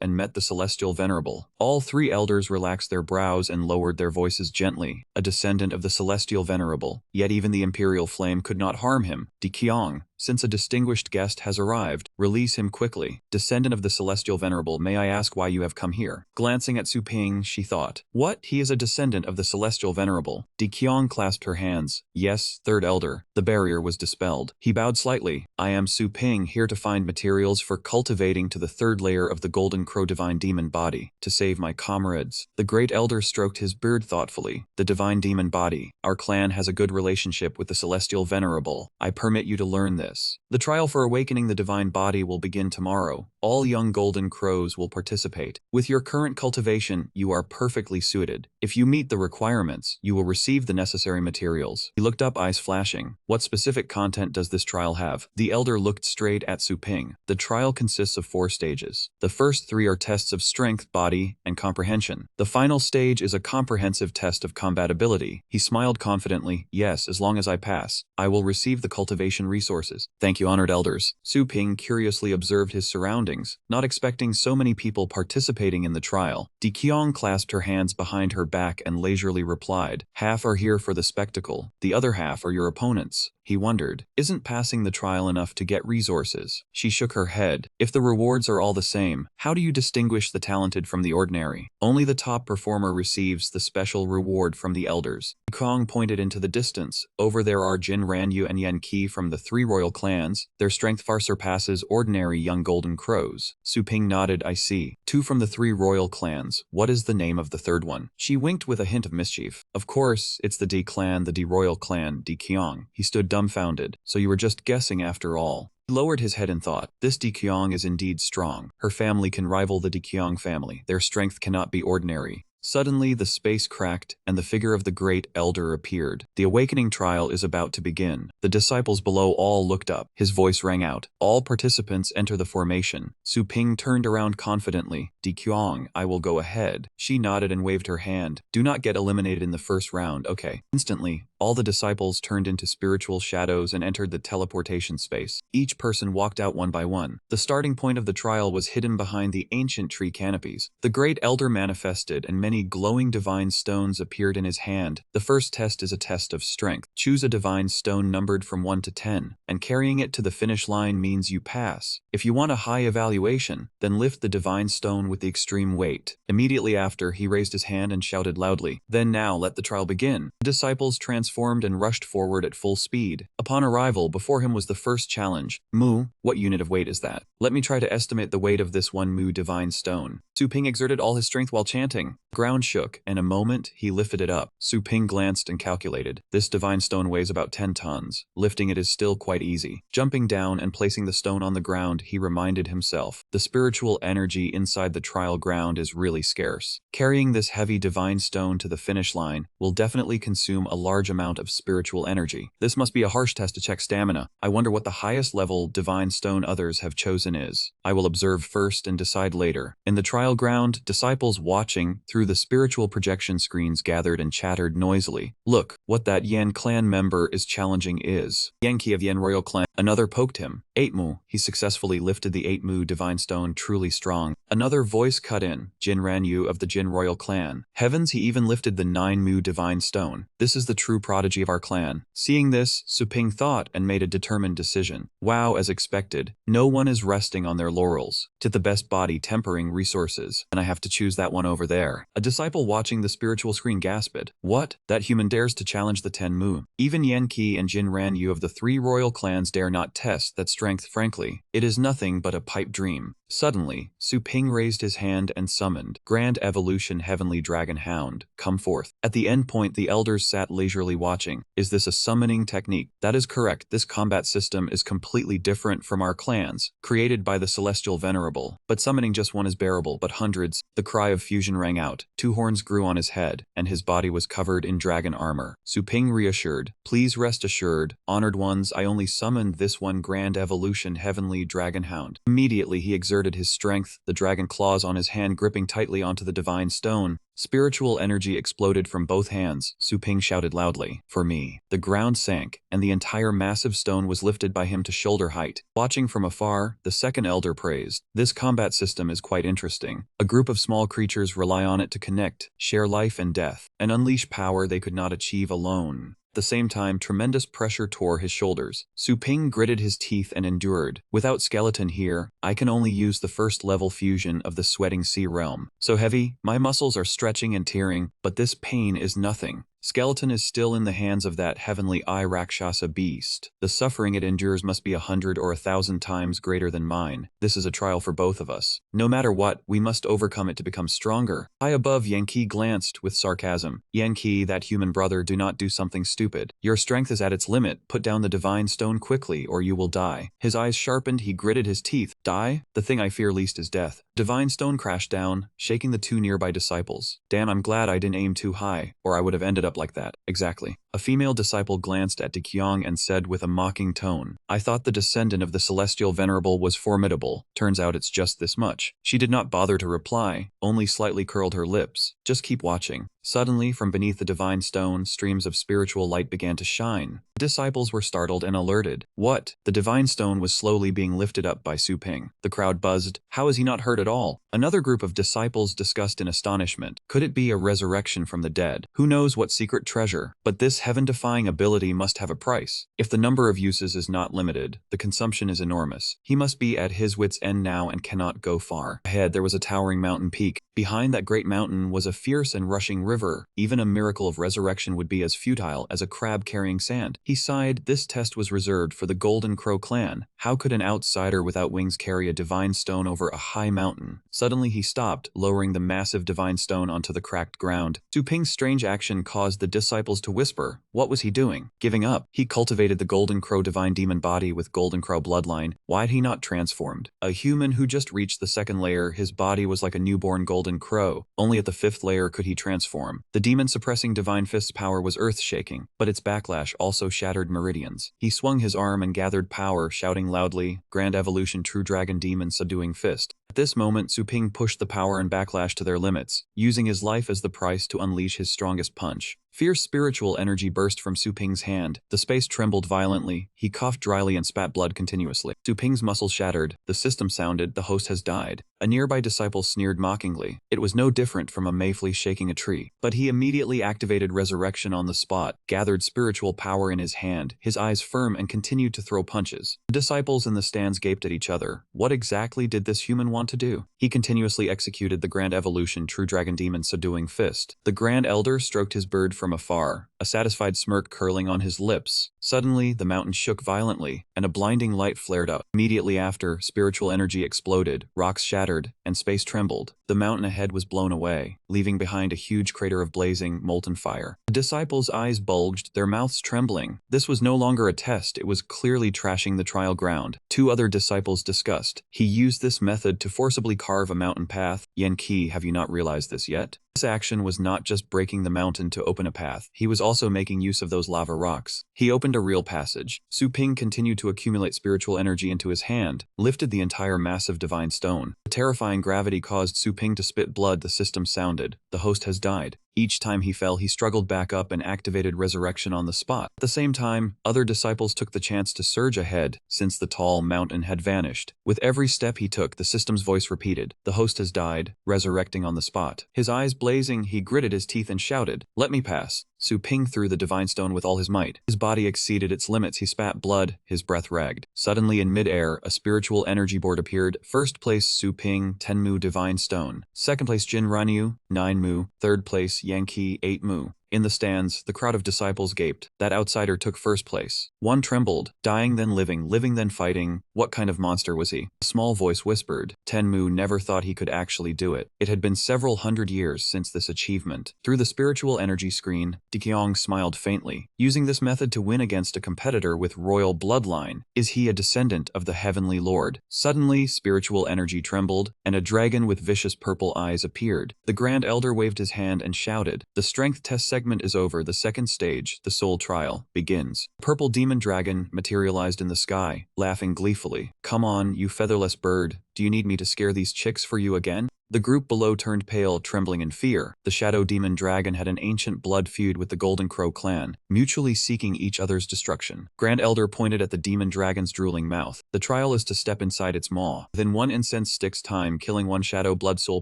and met the Celestial Venerable. All 3 elders relaxed their brows and lowered their voices gently. A descendant of the Celestial Venerable, yet even the Imperial Flame could not harm him. Di Qiang, since a distinguished guest has arrived, release him quickly. Descendant of the Celestial Venerable, may I ask why you have come here? Glancing at Su Ping, she thought, what? He is a descendant of the Celestial Venerable. Di Qiang clasped her hands. Yes, third elder. The barrier was dispelled. He bowed slightly. I am Su Ping, here to find materials for cultivating to the 3rd layer of the Golden Crow Divine Demon Body, to save my comrades. The great elder stroked his beard thoughtfully. The Divine Demon Body. Our clan has a good relationship with the Celestial Venerable. I permit you to learn this. The trial for awakening the divine body will begin tomorrow. All young golden crows will participate. With your current cultivation, you are perfectly suited. If you meet the requirements, you will receive the necessary materials. He looked up, eyes flashing. What specific content does this trial have? The elder looked straight at Su Ping. The trial consists of 4 stages. The first 3 are tests of strength, body, and comprehension. The final stage is a comprehensive test of compatibility. He smiled confidently. Yes, as long as I pass, I will receive the cultivation resources. Thank you, honored elders. Su Ping curiously observed his surroundings, not expecting so many people participating in the trial. Di Qiang clasped her hands behind her back and leisurely replied, half are here for the spectacle, the other half are your opponents. He wondered, isn't passing the trial enough to get resources? She shook her head. If the rewards are all the same, how do you distinguish the talented from the ordinary? Only the top performer receives the special reward from the elders. Kong pointed into the distance. Over there are Jin Ranyu and Yan Qi from the 3 royal clans. Their strength far surpasses ordinary young golden crows. Su Ping nodded, I see. 2 from the 3 royal clans. What is the name of the 3rd one? She winked with a hint of mischief. Of course, it's the D clan, the D royal clan, Di Qiang. He stood dumbfounded. So you were just guessing after all. He lowered his head and thought, this Di Qiang is indeed strong. Her family can rival the Di Qiang family. Their strength cannot be ordinary. Suddenly, the space cracked, and the figure of the great elder appeared. The awakening trial is about to begin. The disciples below all looked up. His voice rang out. All participants enter the formation. Su Ping turned around confidently. Di Qiang, I will go ahead. She nodded and waved her hand. Do not get eliminated in the first round, okay. Instantly, all the disciples turned into spiritual shadows and entered the teleportation space. Each person walked out one by one. The starting point of the trial was hidden behind the ancient tree canopies. The great elder manifested, and many glowing divine stones appeared in his hand. The first test is a test of strength. Choose a divine stone numbered from 1 to 10, and carrying it to the finish line means you pass. If you want a high evaluation, then lift the divine stone with the extreme weight. Immediately after, he raised his hand and shouted loudly, "Then now let the trial begin." The disciples transformed and rushed forward at full speed. Upon arrival, before him was the first challenge. Mu, what unit of weight is that? Let me try to estimate the weight of this 1 Mu divine stone. Su Ping exerted all his strength while chanting. The ground shook. In a moment, he lifted it up. Su Ping glanced and calculated. This divine stone weighs about 10 tons. Lifting it is still quite easy. Jumping down and placing the stone on the ground, he reminded himself, the spiritual energy inside the trial ground is really scarce. Carrying this heavy divine stone to the finish line will definitely consume a large amount of spiritual energy. This must be a harsh test to check stamina. I wonder what the highest level divine stone others have chosen is. I will observe first and decide later. In the trial ground, disciples watching through the spiritual projection screens gathered and chattered noisily. Look, what that Yan clan member is challenging is. Yankee of Yan royal clan. Another poked him. 8 Mu. He successfully lifted the 8 Mu divine stone, truly strong. Another voice cut in. Jin Ranyu of the Jin royal clan. Heavens, he even lifted the 9 Mu divine stone. This is the true prodigy of our clan. Seeing this, Su Ping thought and made a determined decision. Wow, as expected, no one is resting on their laurels. To the best body tempering resources, and I have to choose that one over there. A disciple watching the spiritual screen gasped. What? That human dares to challenge the 10 Mu. Even Yanqi and Jin Ranyu of the 3 royal clans dare not test that strength. Frankly, it is nothing but a pipe dream. Suddenly, Su Ping raised his hand and summoned, Grand Evolution Heavenly Dragon Hound, come forth. At the end point, the elders sat leisurely watching. Is this a summoning technique? That is correct. This combat system is completely different from our clans, created by the Celestial Venerable. But summoning just one is bearable, but hundreds. The cry of fusion rang out. 2 horns grew on his head, and his body was covered in dragon armor. Su Ping reassured, please rest assured, honored ones, I only summoned this one Grand Evolution Heavenly Dragon Hound. Immediately he exerted his strength, the dragon claws on his hand gripping tightly onto the divine stone. Spiritual energy exploded from both hands. Su Ping shouted loudly, for me. The ground sank, and the entire massive stone was lifted by him to shoulder height. Watching from afar, the second elder praised. This combat system is quite interesting. A group of small creatures rely on it to connect, share life and death, and unleash power they could not achieve alone. At the same time, tremendous pressure tore his shoulders. Su Ping gritted his teeth and endured. Without skeleton here, I can only use the first level fusion of the sweating sea realm. So heavy, my muscles are stretching and tearing, but this pain is nothing. Skeleton is still in the hands of that heavenly eye Rakshasa beast. The suffering it endures must be 100 or 1,000 times greater than mine. This is a trial for both of us. No matter what, we must overcome it to become stronger. High above, Yanqi glanced with sarcasm. Yanqi, that human brother, do not do something stupid. Your strength is at its limit. Put down the divine stone quickly, or you will die. His eyes sharpened, he gritted his teeth. Die? The thing I fear least is death. Divine stone crashed down, shaking the 2 nearby disciples. Damn, I'm glad I didn't aim too high, or I would have ended up like that. Exactly. A female disciple glanced at Di Qiang and said with a mocking tone, I thought the descendant of the Celestial Venerable was formidable. Turns out it's just this much. She did not bother to reply, only slightly curled her lips. Just keep watching. Suddenly, from beneath the divine stone, streams of spiritual light began to shine. The disciples were startled and alerted. What? The divine stone was slowly being lifted up by Su Ping. The crowd buzzed. How is he not hurt at all? Another group of disciples discussed in astonishment. Could it be a resurrection from the dead? Who knows what secret treasure? But this heaven-defying ability must have a price. If the number of uses is not limited, the consumption is enormous. He must be at his wit's end now and cannot go far. Ahead, there was a towering mountain peak. Behind that great mountain was a fierce and rushing river. Even a miracle of resurrection would be as futile as a crab carrying sand. He sighed. This test was reserved for the Golden Crow clan. How could an outsider without wings carry a divine stone over a high mountain? Suddenly he stopped, lowering the massive divine stone onto the cracked ground. Su Ping's strange action caused the disciples to whisper. What was he doing? Giving up. He cultivated the Golden Crow divine demon body with Golden Crow bloodline. Why had he not transformed? A human who just reached the second layer, his body was like a newborn golden golden crow. Only at the 5th layer could he transform. The demon-suppressing Divine Fist's power was earth-shaking, but its backlash also shattered meridians. He swung his arm and gathered power, shouting loudly, "Grand Evolution True Dragon Demon Subduing Fist." At this moment, Su Ping pushed the power and backlash to their limits, using his life as the price to unleash his strongest punch. Fierce spiritual energy burst from Su Ping's hand. The space trembled violently. He coughed dryly and spat blood continuously. Su Ping's muscles shattered. The system sounded, "The host has died." A nearby disciple sneered mockingly. It was no different from a mayfly shaking a tree. But he immediately activated resurrection on the spot, gathered spiritual power in his hand, his eyes firm, and continued to throw punches. The disciples in the stands gaped at each other. What exactly did this human want to do? He continuously executed the Grand Evolution True Dragon Demon Subduing Fist. The Grand Elder stroked his bird from afar, a satisfied smirk curling on his lips. Suddenly, the mountain shook violently, and a blinding light flared up. Immediately after, spiritual energy exploded, rocks shattered, and space trembled. The mountain ahead was blown away, leaving behind a huge crater of blazing, molten fire. The disciples' eyes bulged, their mouths trembling. This was no longer a test, it was clearly trashing the trial ground. 2 other disciples discussed. He used this method to forcibly carve a mountain path. Yan Qi, have you not realized this yet? This action was not just breaking the mountain to open a path, he was also making use of those lava rocks. He opened a real passage. Su Ping continued to accumulate spiritual energy into his hand, lifted the entire massive divine stone. The terrifying gravity caused Su Ping to spit blood. The system sounded, "The host has died." Each time he fell, he struggled back up and activated resurrection on the spot. At the same time, other disciples took the chance to surge ahead, since the tall mountain had vanished. With every step he took, the system's voice repeated, "The host has died," resurrecting on the spot. His eyes blazing, he gritted his teeth and shouted, "Let me pass." Su Ping threw the divine stone with all his might. His body exceeded its limits. He spat blood, his breath ragged. Suddenly in mid-air, a spiritual energy board appeared. First place Su Ping, 10 mu divine stone. Second place Jin Ranyu, 9 mu. Third place Yan Qi, 8 mu. In the stands, the crowd of disciples gaped. That outsider took first place. One trembled, dying then living, living then fighting. What kind of monster was he? A small voice whispered. Tenmu never thought he could actually do it. It had been several hundred years since this achievement. Through the spiritual energy screen, Dikyong smiled faintly. Using this method to win against a competitor with royal bloodline, is he a descendant of the heavenly lord? Suddenly, spiritual energy trembled, and a dragon with vicious purple eyes appeared. The Grand Elder waved his hand and shouted, "The strength test segment is over. The second stage, the soul trial, begins." Purple demon dragon materialized in the sky, laughing gleefully. "Come on, you featherless bird. Do you need me to scare these chicks for you again?" The group below turned pale, trembling in fear. The shadow demon dragon had an ancient blood feud with the Golden Crow clan, mutually seeking each other's destruction. Grand Elder pointed at the demon dragon's drooling mouth. "The trial is to step inside its maw. Within 1 incense stick's time, killing 1 shadow blood soul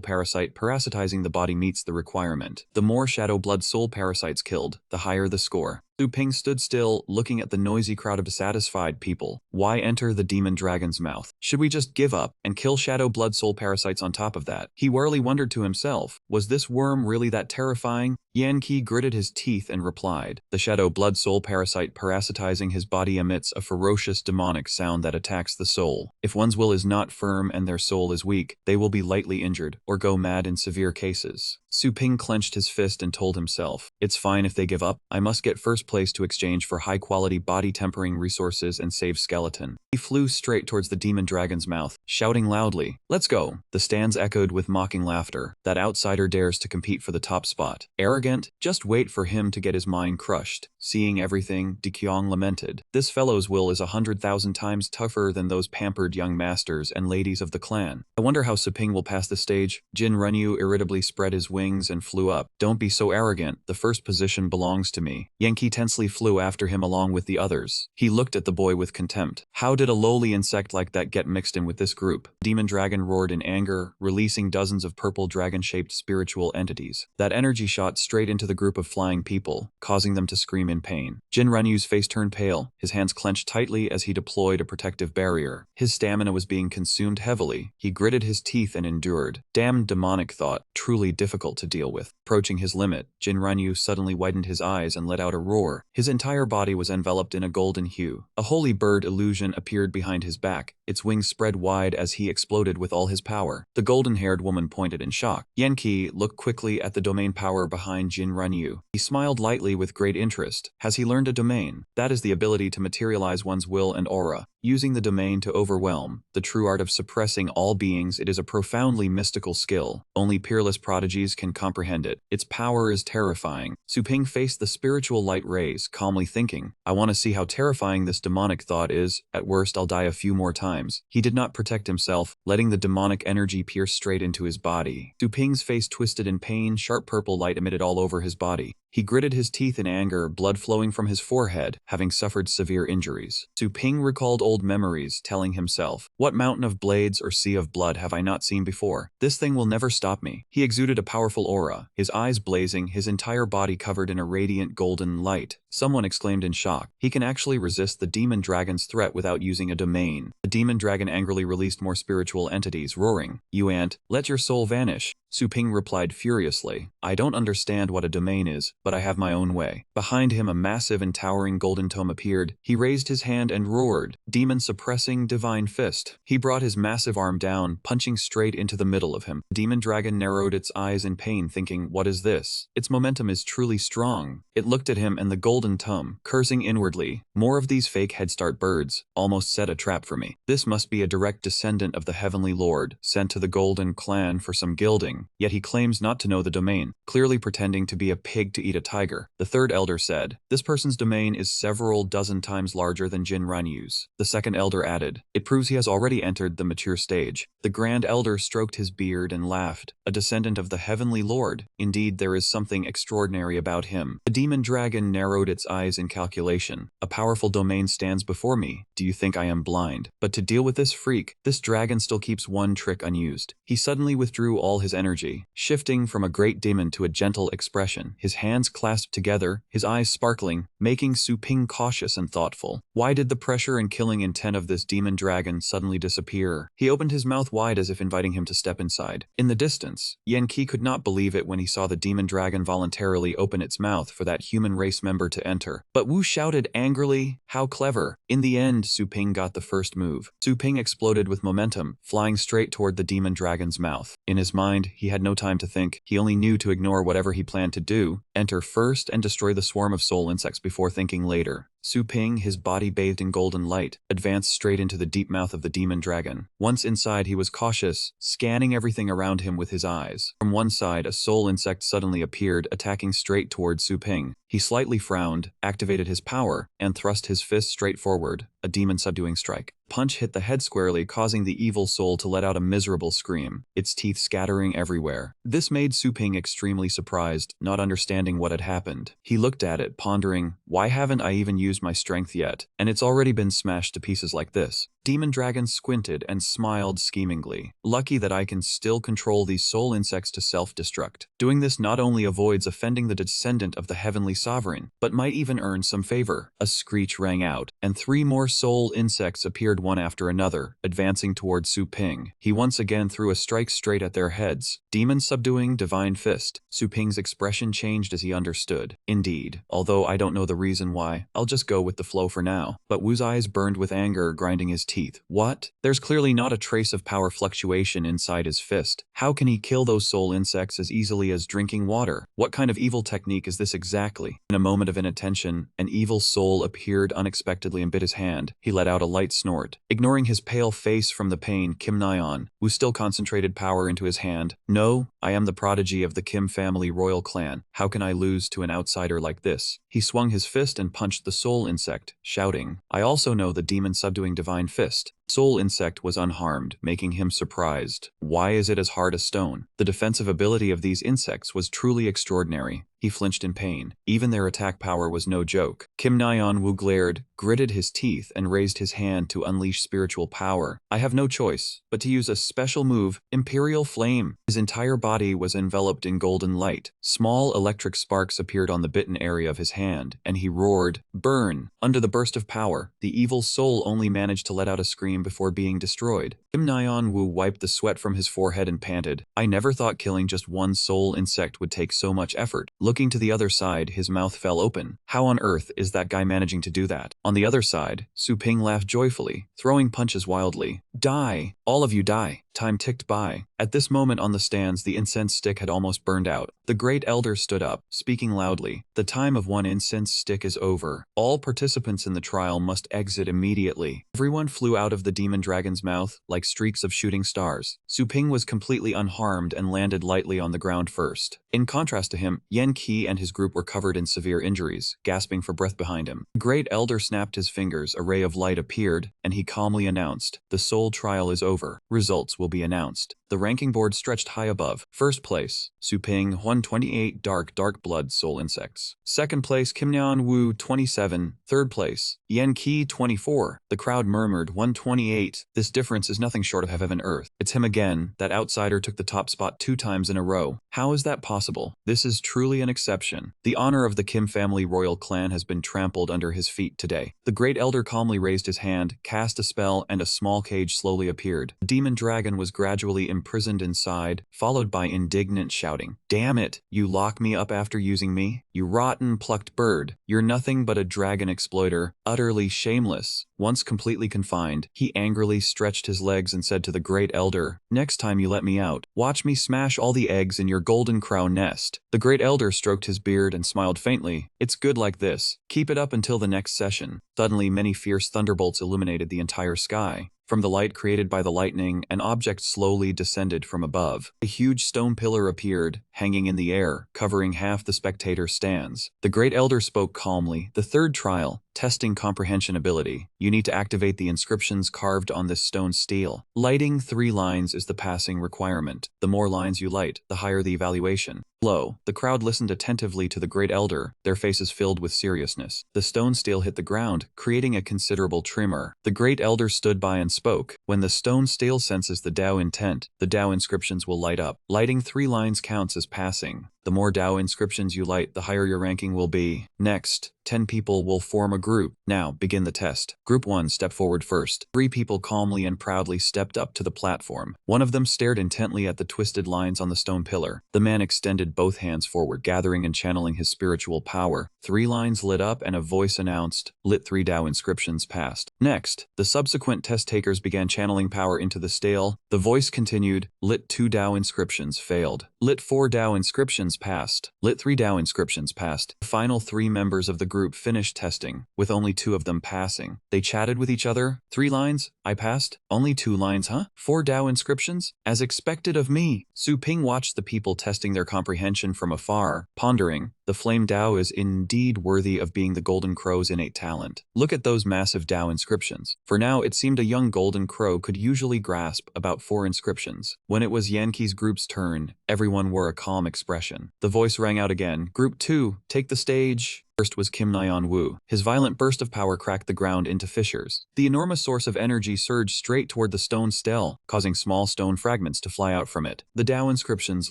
parasite parasitizing the body meets the requirement. The more shadow blood soul parasites killed, the higher the score." Su Ping stood still, looking at the noisy crowd of dissatisfied people. Why enter the demon dragon's mouth? Should we just give up and kill shadow blood soul parasites on top of that? He warily wondered to himself, was this worm really that terrifying? Yan Qi gritted his teeth and replied, "The shadow blood soul parasite parasitizing his body emits a ferocious demonic sound that attacks the soul. If one's will is not firm and their soul is weak, they will be lightly injured or go mad in severe cases." Su Ping clenched his fist and told himself, "It's fine if they give up. I must get first place to exchange for high-quality body-tempering resources and save skeleton." He flew straight towards the demon dragon's mouth, shouting loudly, "Let's go!" The stands echoed with mocking laughter. That outsider dares to compete for the top spot. Arrogant, just wait for him to get his mind crushed. Seeing everything, Dikyong lamented. This fellow's will is 100,000 times tougher than those pampered young masters and ladies of the clan. I wonder how Su Ping will pass the stage. Jin Renyu irritably spread his wings and flew up. "Don't be so arrogant. The first position belongs to me." Yankee tensely flew after him along with the others. He looked at the boy with contempt. How did a lowly insect like that get mixed in with this group? Demon Dragon roared in anger, releasing dozens of purple dragon-shaped spiritual entities. That energy shot straight into the group of flying people, causing them to scream in pain. Jin Renyu's face turned pale, his hands clenched tightly as he deployed a protective barrier. His stamina was being consumed heavily. He gritted his teeth and endured. Damned demonic thought, truly difficult to deal with. Approaching his limit, Jin Renyu suddenly widened his eyes and let out a roar. His entire body was enveloped in a golden hue. A holy bird illusion appeared behind his back, its wings spread wide as he exploded with all his power. The golden-haired woman pointed in shock. Yanqi looked quickly at the domain power behind Jin Renyu. He smiled lightly with great interest. Has he learned a domain? That is the ability to materialize one's will and aura. using the domain to overwhelm, the true art of suppressing all beings. It is a profoundly mystical skill. Only peerless prodigies can comprehend it. Its power is terrifying. Su Ping faced the spiritual light rays, calmly thinking, I want to see how terrifying this demonic thought is. At worst, I'll die a few more times. He did not protect himself, letting the demonic energy pierce straight into his body. Su Ping's face twisted in pain, sharp purple light emitted all over his body. He gritted his teeth in anger, blood flowing from his forehead, having suffered severe injuries. Su Ping recalled old memories, telling himself, what mountain of blades or sea of blood have I not seen before? This thing will never stop me. He exuded a powerful aura, his eyes blazing, his entire body covered in a radiant golden light. Someone exclaimed in shock, he can actually resist the demon dragon's threat without using a domain. The demon dragon angrily released more spiritual entities, roaring, you ant, let your soul vanish. Su Ping replied furiously, I don't understand what a domain is, but I have my own way. Behind him a massive and towering golden tome appeared. He raised his hand and roared, demon suppressing divine fist. He brought his massive arm down, punching straight into the middle of him. The demon dragon narrowed its eyes in pain, thinking, what is this? Its momentum is truly strong. It looked at him and the golden tome, cursing inwardly, more of these fake headstart birds, almost set a trap for me. This must be a direct descendant of the heavenly lord, sent to the golden clan for some gilding. Yet he claims not to know the domain, clearly pretending to be a pig to eat a tiger. The third elder said, this person's domain is several dozen times larger than Jin Ranyu's. The second elder added, it proves he has already entered the mature stage. The grand elder stroked his beard and laughed, a descendant of the heavenly lord. Indeed, there is something extraordinary about him. The demon dragon narrowed its eyes in calculation. A powerful domain stands before me. Do you think I am blind? But to deal with this freak, this dragon still keeps one trick unused. He suddenly withdrew all his energy, shifting from a great demon to a gentle expression, his hands clasped together, his eyes sparkling, making Su Ping cautious and thoughtful. Why did the pressure and killing intent of this demon dragon suddenly disappear? He opened his mouth wide as if inviting him to step inside. In the distance, Yan Qi could not believe it when he saw the demon dragon voluntarily open its mouth for that human race member to enter. But Wu shouted angrily, how clever. In the end, Su Ping got the first move. Su Ping exploded with momentum, flying straight toward the demon dragon's mouth. In his mind, he had no time to think. He only knew to ignore whatever he planned to do, enter first and destroy the swarm of soul insects before thinking later. Su Ping, his body bathed in golden light, advanced straight into the deep mouth of the demon dragon. Once inside, he was cautious, scanning everything around him with his eyes. From one side, a soul insect suddenly appeared, attacking straight toward Su Ping. He slightly frowned, activated his power, and thrust his fist straight forward, a demon subduing strike. Punch hit the head squarely, causing the evil soul to let out a miserable scream, its teeth scattering everywhere. This made Su Ping extremely surprised, not understanding what had happened. He looked at it, pondering, why haven't I even used my strength yet? And it's already been smashed to pieces like this. Demon Dragon squinted and smiled schemingly. Lucky that I can still control these soul insects to self-destruct. Doing this not only avoids offending the descendant of the heavenly sovereign, but might even earn some favor. A screech rang out, and 3 more soul insects appeared one after another, advancing toward Su Ping. He once again threw a strike straight at their heads. Demon subduing divine fist. Su Ping's expression changed as he understood. Indeed, although I don't know the reason why, I'll just go with the flow for now. But Wu's eyes burned with anger, grinding his teeth. What? There's clearly not a trace of power fluctuation inside his fist. How can he kill those soul insects as easily as drinking water? What kind of evil technique is this exactly? In a moment of inattention, an evil soul appeared unexpectedly and bit his hand. He let out a light snort. Ignoring his pale face from the pain, Kim Nyan, Wu still concentrated power into his hand. No, I am the prodigy of the Kim family royal clan. How can I lose to an outsider like this? He swung his fist and punched the soul insect, shouting, I also know the demon subduing divine fist. Soul insect was unharmed, making him surprised. Why is it as hard as stone? The defensive ability of these insects was truly extraordinary. He flinched in pain. Even their attack power was no joke. Kim Nyan Wu glared, gritted his teeth, and raised his hand to unleash spiritual power. I have no choice but to use a special move, Imperial Flame. His entire body was enveloped in golden light. Small electric sparks appeared on the bitten area of his hand, and he roared, burn! Under the burst of power, the evil soul only managed to let out a scream before being destroyed. Kim Nyan Wu wiped the sweat from his forehead and panted, I never thought killing just one soul insect would take so much effort. Looking to the other side, his mouth fell open. How on earth is that guy managing to do that? On the other side, Su Ping laughed joyfully, throwing punches wildly. Die! All of you die! Time ticked by. At this moment on the stands, the incense stick had almost burned out. The great elder stood up, speaking loudly. The time of one incense stick is over. All participants in the trial must exit immediately. Everyone flew out of the demon dragon's mouth like streaks of shooting stars. Su Ping was completely unharmed and landed lightly on the ground first. In contrast to him, Yan Qi and his group were covered in severe injuries, gasping for breath behind him. The great elder snapped his fingers, a ray of light appeared, and he calmly announced, "The soul trial is over. Results will be announced." The ranking board stretched high above. First place, Su Ping, 128 dark blood soul insects. Second place, Kim Nian Wu, 27. Third place, Yan Qi, 24. The crowd murmured, 128. This difference is nothing short of heaven and earth. It's him again. That outsider took the top spot 2 times in a row. How is that possible? This is truly an exception. The honor of the Kim family royal clan has been trampled under his feet today. The great elder calmly raised his hand, cast a spell, and a small cage slowly appeared. The demon dragon was gradually imprisoned inside, followed by indignant shouting. "Damn it! You lock me up after using me? You rotten plucked bird! You're nothing but a dragon exploiter, utterly shameless." Once completely confined, he angrily stretched his legs and said to the great elder, "Next time you let me out, watch me smash all the eggs in your golden crow nest." The great elder stroked his beard and smiled faintly. "It's good like this. Keep it up until the next session." Suddenly, many fierce thunderbolts illuminated the entire sky. From the light created by the lightning, an object slowly descended from above. A huge stone pillar appeared, hanging in the air, covering half the spectator stands. The great elder spoke calmly. "The third trial, testing comprehension ability. You need to activate the inscriptions carved on this stone stele. Lighting 3 lines is the passing requirement. The more lines you light, the higher the evaluation." Lo, the crowd listened attentively to the great elder, their faces filled with seriousness. The stone stele hit the ground, creating a considerable tremor. The great elder stood by and spoke. "When the stone stele senses the Tao intent, the Tao inscriptions will light up. Lighting 3 lines counts as passing. The more Tao inscriptions you light, the higher your ranking will be. Next, 10 people will form a group. Now, begin the test. Group 1, step forward first." 3 people calmly and proudly stepped up to the platform. One of them stared intently at the twisted lines on the stone pillar. The man extended both hands forward, gathering and channeling his spiritual power. 3 lines lit up and a voice announced, "Lit 3 Tao inscriptions passed." Next, the subsequent test takers began channeling power into the stele. The voice continued, "Lit 2 Tao inscriptions failed. Lit 4 Tao inscriptions passed. Lit 3 Tao inscriptions passed." The final 3 members of the group finished testing, with only 2 of them passing. They chatted with each other. 3 lines? I passed? Only 2 lines, huh? 4 Tao inscriptions? As expected of me." Su Ping watched the people testing their comprehension from afar, pondering, "The flame Tao is indeed worthy of being the golden crow's innate talent. Look at those massive Tao inscriptions." For now, it seemed a young golden crow could usually grasp about 4 inscriptions. When it was Yankee's group's turn, everyone wore a calm expression. The voice rang out again, "Group 2, take the stage." First was Kim Nian Wu. His violent burst of power cracked the ground into fissures. The enormous source of energy surged straight toward the stone stele, causing small stone fragments to fly out from it. The Tao inscriptions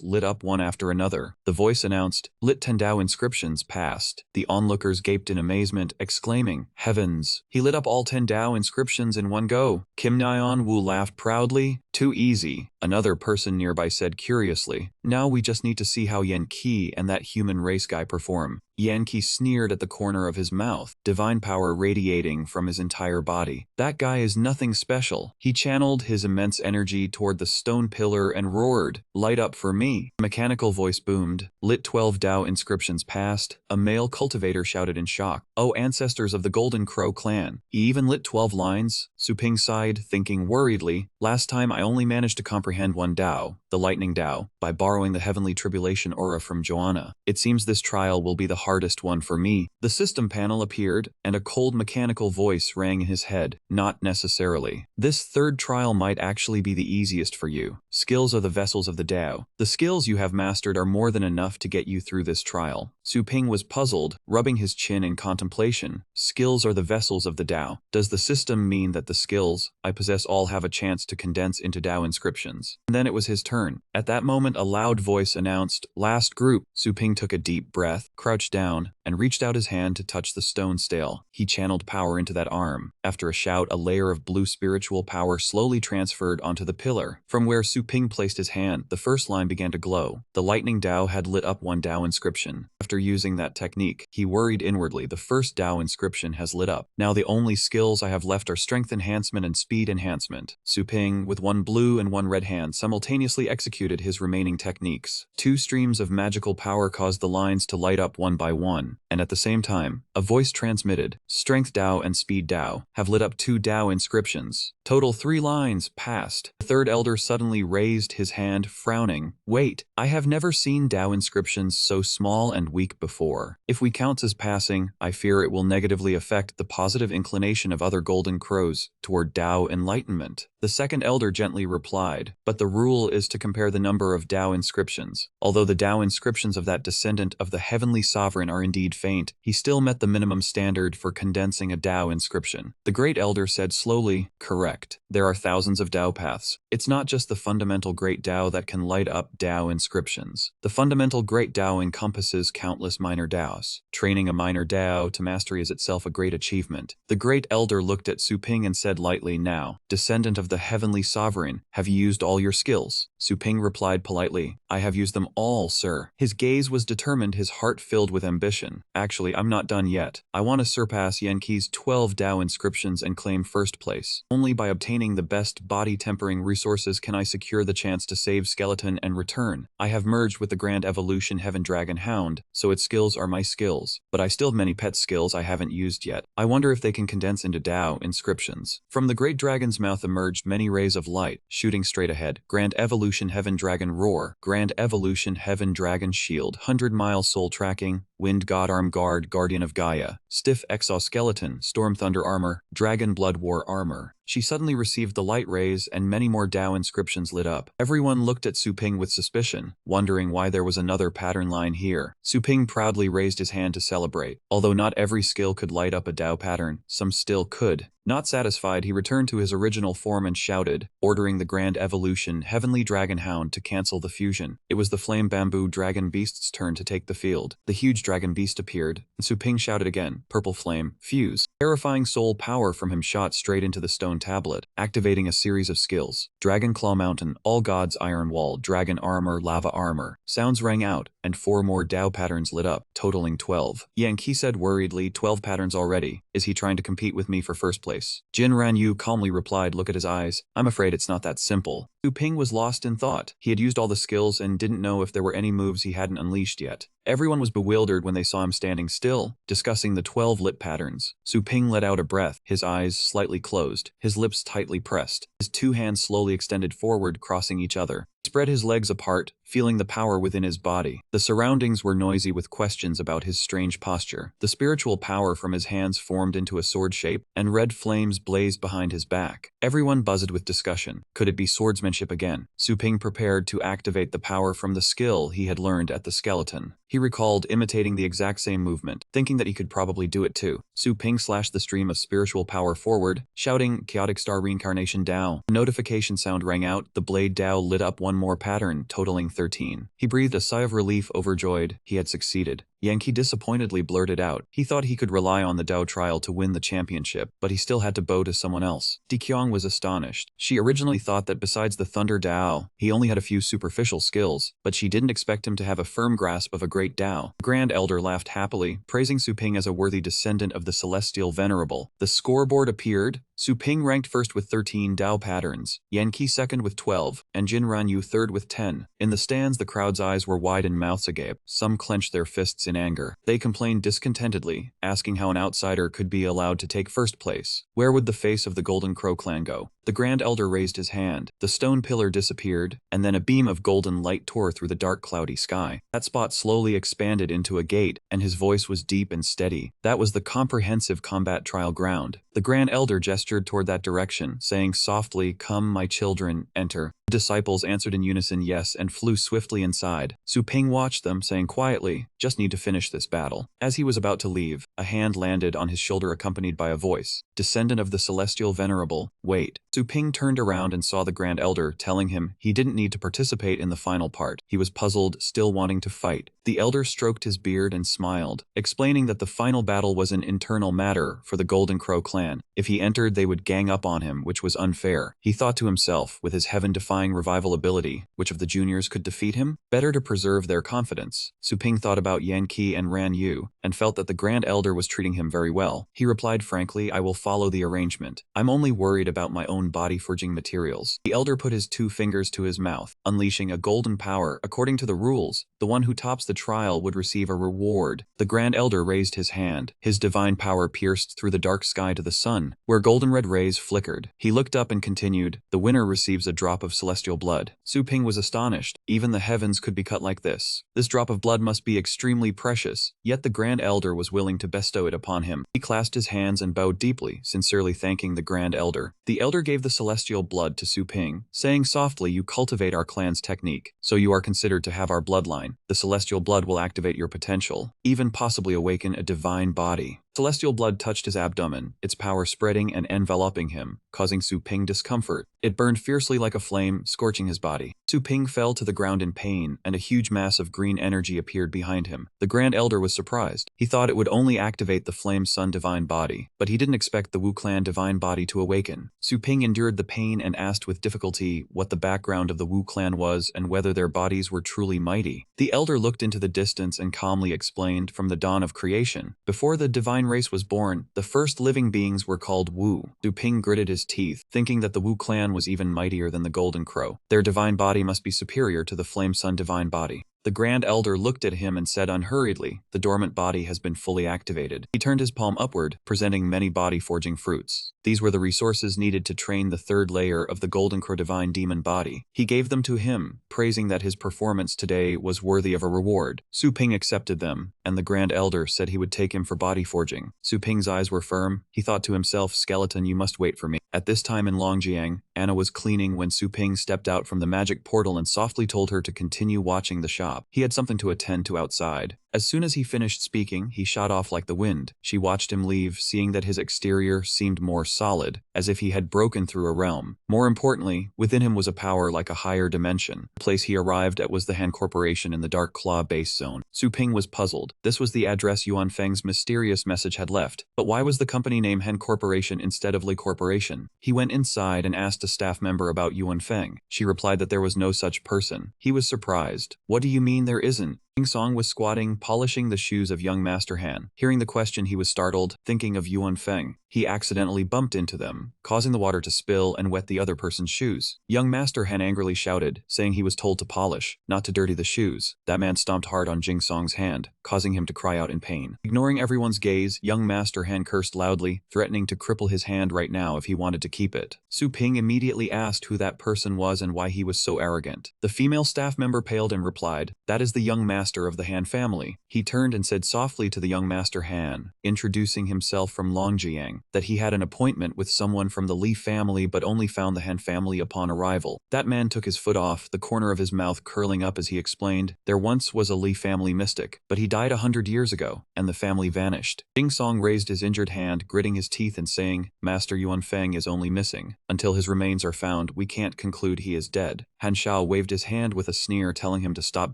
lit up one after another. The voice announced, "Lit 10 Tao inscriptions passed." The onlookers gaped in amazement, exclaiming, "Heavens! He lit up all 10 Tao inscriptions in one go." Kim Nian Wu laughed proudly. "Too easy." Another person nearby said curiously, "Now we just need to see how Yan Qi and that human race guy perform." Yan Qi sneered at the corner of his mouth, divine power radiating from his entire body. "That guy is nothing special." He channeled his immense energy toward the stone pillar and roared, "Light up for me." A mechanical voice boomed. "Lit 12 Tao inscriptions passed." A male cultivator shouted in shock, "Oh, ancestors of the Golden Crow clan. He even lit 12 lines?" Su Ping sighed, thinking worriedly, "Last time I only managed to comprehend 1 Tao, the lightning Tao, by borrowing the heavenly tribulation aura from Joanna. It seems this trial will be the hardest one for me." The system panel appeared, and a cold mechanical voice rang in his head, "Not necessarily. This third trial might actually be the easiest for you. Skills are the vessels of the Tao. The skills you have mastered are more than enough to get you through this trial." Su Ping was puzzled, rubbing his chin in contemplation. Skills are the vessels of the Tao. Does the system mean that the skills I possess all have a chance to condense into Tao inscriptions? And then it was his turn. At that moment, a loud voice announced, "Last group." Su Ping took a deep breath, crouched down, and reached out his hand to touch the stone stele. He channeled power into that arm. After a shout, a layer of blue spiritual power slowly transferred onto the pillar. From where Su Ping placed his hand. The first line began to glow. The lightning Dao had lit up one Dao inscription. After using that technique, he worried inwardly. The first Dao inscription has lit up. Now the only skills I have left are strength enhancement and speed enhancement. Su Ping, with one blue and one red hand, simultaneously executed his remaining techniques. Two streams of magical power caused the lines to light up one by one, and at the same time, a voice transmitted, Strength Dao and Speed Dao, have lit up two Dao inscriptions. Total 3 lines passed. The third elder suddenly raised his hand, frowning. Wait, I have never seen Dao inscriptions so small and weak before. If we count as passing, I fear it will negatively affect the positive inclination of other golden crows toward Dao enlightenment. The second elder gently replied, but the rule is to compare the number of Dao inscriptions. Although the Dao inscriptions of that descendant of the heavenly sovereign are indeed faint, he still met the minimum standard for condensing a Dao inscription. The great elder said slowly, correct. There are thousands of Dao paths. It's not just the fundamental great Dao that can light up Dao inscriptions. The fundamental great Dao encompasses countless minor Daos. Training a minor Dao to mastery is itself a great achievement. The great elder looked at Su Ping and said lightly, now, descendant of the heavenly sovereign, have you used all your skills? Su Ping replied politely, I have used them all, sir. His gaze was determined, his heart filled with ambition. Actually, I'm not done yet. I want to surpass Yanqi's 12 Dao inscriptions and claim first place. Only by obtaining the best body-tempering resources can I secure the chance to save Skeleton and return. I have merged with the Grand Evolution Heaven Dragon Hound, so its skills are my skills, but I still have many pet skills I haven't used yet. I wonder if they can condense into Dao inscriptions. From the great dragon's mouth emerged many rays of light, shooting straight ahead. Grand Evolution Heaven Dragon Roar, Grand Evolution Heaven Dragon Shield, 100-mile soul tracking, Wind God Arm Guard, Guardian of Gaia, Stiff Exoskeleton, Storm Thunder Armor, Dragon Blood War Armor. She suddenly received the light rays and many more Dao inscriptions lit up. Everyone looked at Su Ping with suspicion, wondering why there was another pattern line here. Su Ping proudly raised his hand to celebrate. Although not every skill could light up a Dao pattern, some still could. Not satisfied, he returned to his original form and shouted, ordering the Grand Evolution Heavenly Dragon Hound to cancel the fusion. It was the Flame Bamboo Dragon Beast's turn to take the field. The huge dragon beast appeared, and Su Ping shouted again, Purple Flame, fuse. Terrifying soul power from him shot straight into the stone tablet, activating a series of skills. Dragon Claw Mountain, All Gods Iron Wall, Dragon Armor, Lava Armor. Sounds rang out, and 4 more Dao patterns lit up, totaling 12. Yanqi said worriedly, 12 patterns already. Is he trying to compete with me for first place? Jin Ranyu calmly replied, look at his eyes. I'm afraid it's not that simple. Su Ping was lost in thought. He had used all the skills and didn't know if there were any moves he hadn't unleashed yet. Everyone was bewildered when they saw him standing still, discussing the 12 lit patterns. Su Ping let out a breath, his eyes slightly closed, his lips tightly pressed. His 2 hands slowly extended forward, crossing each other. He spread his legs apart, feeling the power within his body. The surroundings were noisy with questions about his strange posture. The spiritual power from his hands formed into a sword shape, and red flames blazed behind his back. Everyone buzzed with discussion. Could it be swordsmanship again? Su Ping prepared to activate the power from the skill he had learned at the skeleton. He recalled imitating the exact same movement, thinking that he could probably do it too. Su Ping slashed the stream of spiritual power forward, shouting, Chaotic Star Reincarnation Dao. A notification sound rang out, the blade Dao lit up one more pattern, totaling 13. He breathed a sigh of relief, overjoyed. He had succeeded. Yanqi disappointedly blurted out. He thought he could rely on the Dao trial to win the championship, but he still had to bow to someone else. Dikyong was astonished. She originally thought that besides the Thunder Dao, he only had a few superficial skills, but she didn't expect him to have a firm grasp of a great Dao. The Grand Elder laughed happily, praising Su Ping as a worthy descendant of the Celestial Venerable. The scoreboard appeared. Su Ping ranked first with 13 Dao patterns, Yanqi second with 12, and Jin Ranyu third with 10. In the stands, the crowd's eyes were wide and mouths agape. Some clenched their fists in anger. They complained discontentedly, asking how an outsider could be allowed to take first place. Where would the face of the Golden Crow clan go? The Grand Elder raised his hand. The stone pillar disappeared, and then a beam of golden light tore through the dark cloudy sky. That spot slowly expanded into a gate, and his voice was deep and steady. That was the comprehensive combat trial ground. The Grand Elder gestured toward that direction, saying softly, Come, my children, enter. The disciples answered in unison yes and flew swiftly inside. Su Ping watched them, saying quietly, Just need to finish this battle. As he was about to leave, a hand landed on his shoulder accompanied by a voice. Descendant of the Celestial Venerable, wait. Su Ping turned around and saw the Grand Elder, telling him he didn't need to participate in the final part. He was puzzled, still wanting to fight. The Elder stroked his beard and smiled, explaining that the final battle was an internal matter for the Golden Crow clan. If he entered, they would gang up on him, which was unfair. He thought to himself, with his heaven-defying defying revival ability. Which of the juniors could defeat him? Better to preserve their confidence. Su Ping thought about Yan Qi and Ran Yu, and felt that the Grand Elder was treating him very well. He replied frankly, I will follow the arrangement. I'm only worried about my own body forging materials. The Elder put his 2 fingers to his mouth, unleashing a golden power. According to the rules, the one who tops the trial would receive a reward. The Grand Elder raised his hand. His divine power pierced through the dark sky to the sun, where golden red rays flickered. He looked up and continued, the winner receives a drop of celestial blood. Su Ping was astonished. Even the heavens could be cut like this. This drop of blood must be extremely precious, yet the Grand Elder was willing to bestow it upon him. He clasped his hands and bowed deeply, sincerely thanking the Grand Elder. The Elder gave the celestial blood to Su Ping, saying softly, you cultivate our clan's technique, so you are considered to have our bloodline. The celestial blood will activate your potential, even possibly awaken a divine body. Celestial blood touched his abdomen, its power spreading and enveloping him, causing Su Ping discomfort. It burned fiercely like a flame, scorching his body. Su Ping fell to the ground in pain, and a huge mass of green energy appeared behind him. The Grand Elder was surprised. He thought it would only activate the Flame Sun divine body, but he didn't expect the Wu Clan divine body to awaken. Su Ping endured the pain and asked with difficulty what the background of the Wu Clan was and whether their bodies were truly mighty. The Elder looked into the distance and calmly explained, from the dawn of creation, before the divine race was born, the first living beings were called Wu. Su Ping gritted his teeth, thinking that the Wu Clan was even mightier than the Golden Crow. Their divine body must be superior to the Flame Sun divine body. The Grand Elder looked at him and said unhurriedly, the dormant body has been fully activated. He turned his palm upward, presenting many body-forging fruits. These were the resources needed to train the 3rd layer of the Golden Crow divine demon body. He gave them to him, praising that his performance today was worthy of a reward. Su Ping accepted them, and the Grand Elder said he would take him for body forging. Su Ping's eyes were firm. He thought to himself, skeleton, you must wait for me. At this time in Longjiang, Anna was cleaning when Su Ping stepped out from the magic portal and softly told her to continue watching the shop. He had something to attend to outside. As soon as he finished speaking, he shot off like the wind. She watched him leave, seeing that his exterior seemed more solid, as if he had broken through a realm. More importantly, within him was a power like a higher dimension. The place he arrived at was the Han Corporation in the Dark Claw base zone. Su Ping was puzzled. This was the address Yuan Feng's mysterious message had left. But why was the company name Han Corporation instead of Li Corporation? He went inside and asked a staff member about Yuan Feng. She replied that there was no such person. He was surprised. What do you mean there isn't? Jing Song was squatting, polishing the shoes of young Master Han. Hearing the question, he was startled, thinking of Yuan Feng. He accidentally bumped into them, causing the water to spill and wet the other person's shoes. Young Master Han angrily shouted, saying he was told to polish, not to dirty the shoes. That man stomped hard on Jing Song's hand, causing him to cry out in pain. Ignoring everyone's gaze, young Master Han cursed loudly, threatening to cripple his hand right now if he wanted to keep it. Su Ping immediately asked who that person was and why he was so arrogant. The female staff member paled and replied, that is the young master of the Han family. He turned and said softly to the young Master Han, introducing himself from Longjiang, that he had an appointment with someone from the Li family but only found the Han family upon arrival. That man took his foot off, the corner of his mouth curling up as he explained, there once was a Li family mystic, but he died 100 years ago, and the family vanished. Jing Song raised his injured hand, gritting his teeth and saying, Master Yuan Feng is only missing. Until his remains are found, we can't conclude he is dead. Han Shao waved his hand with a sneer, telling him to stop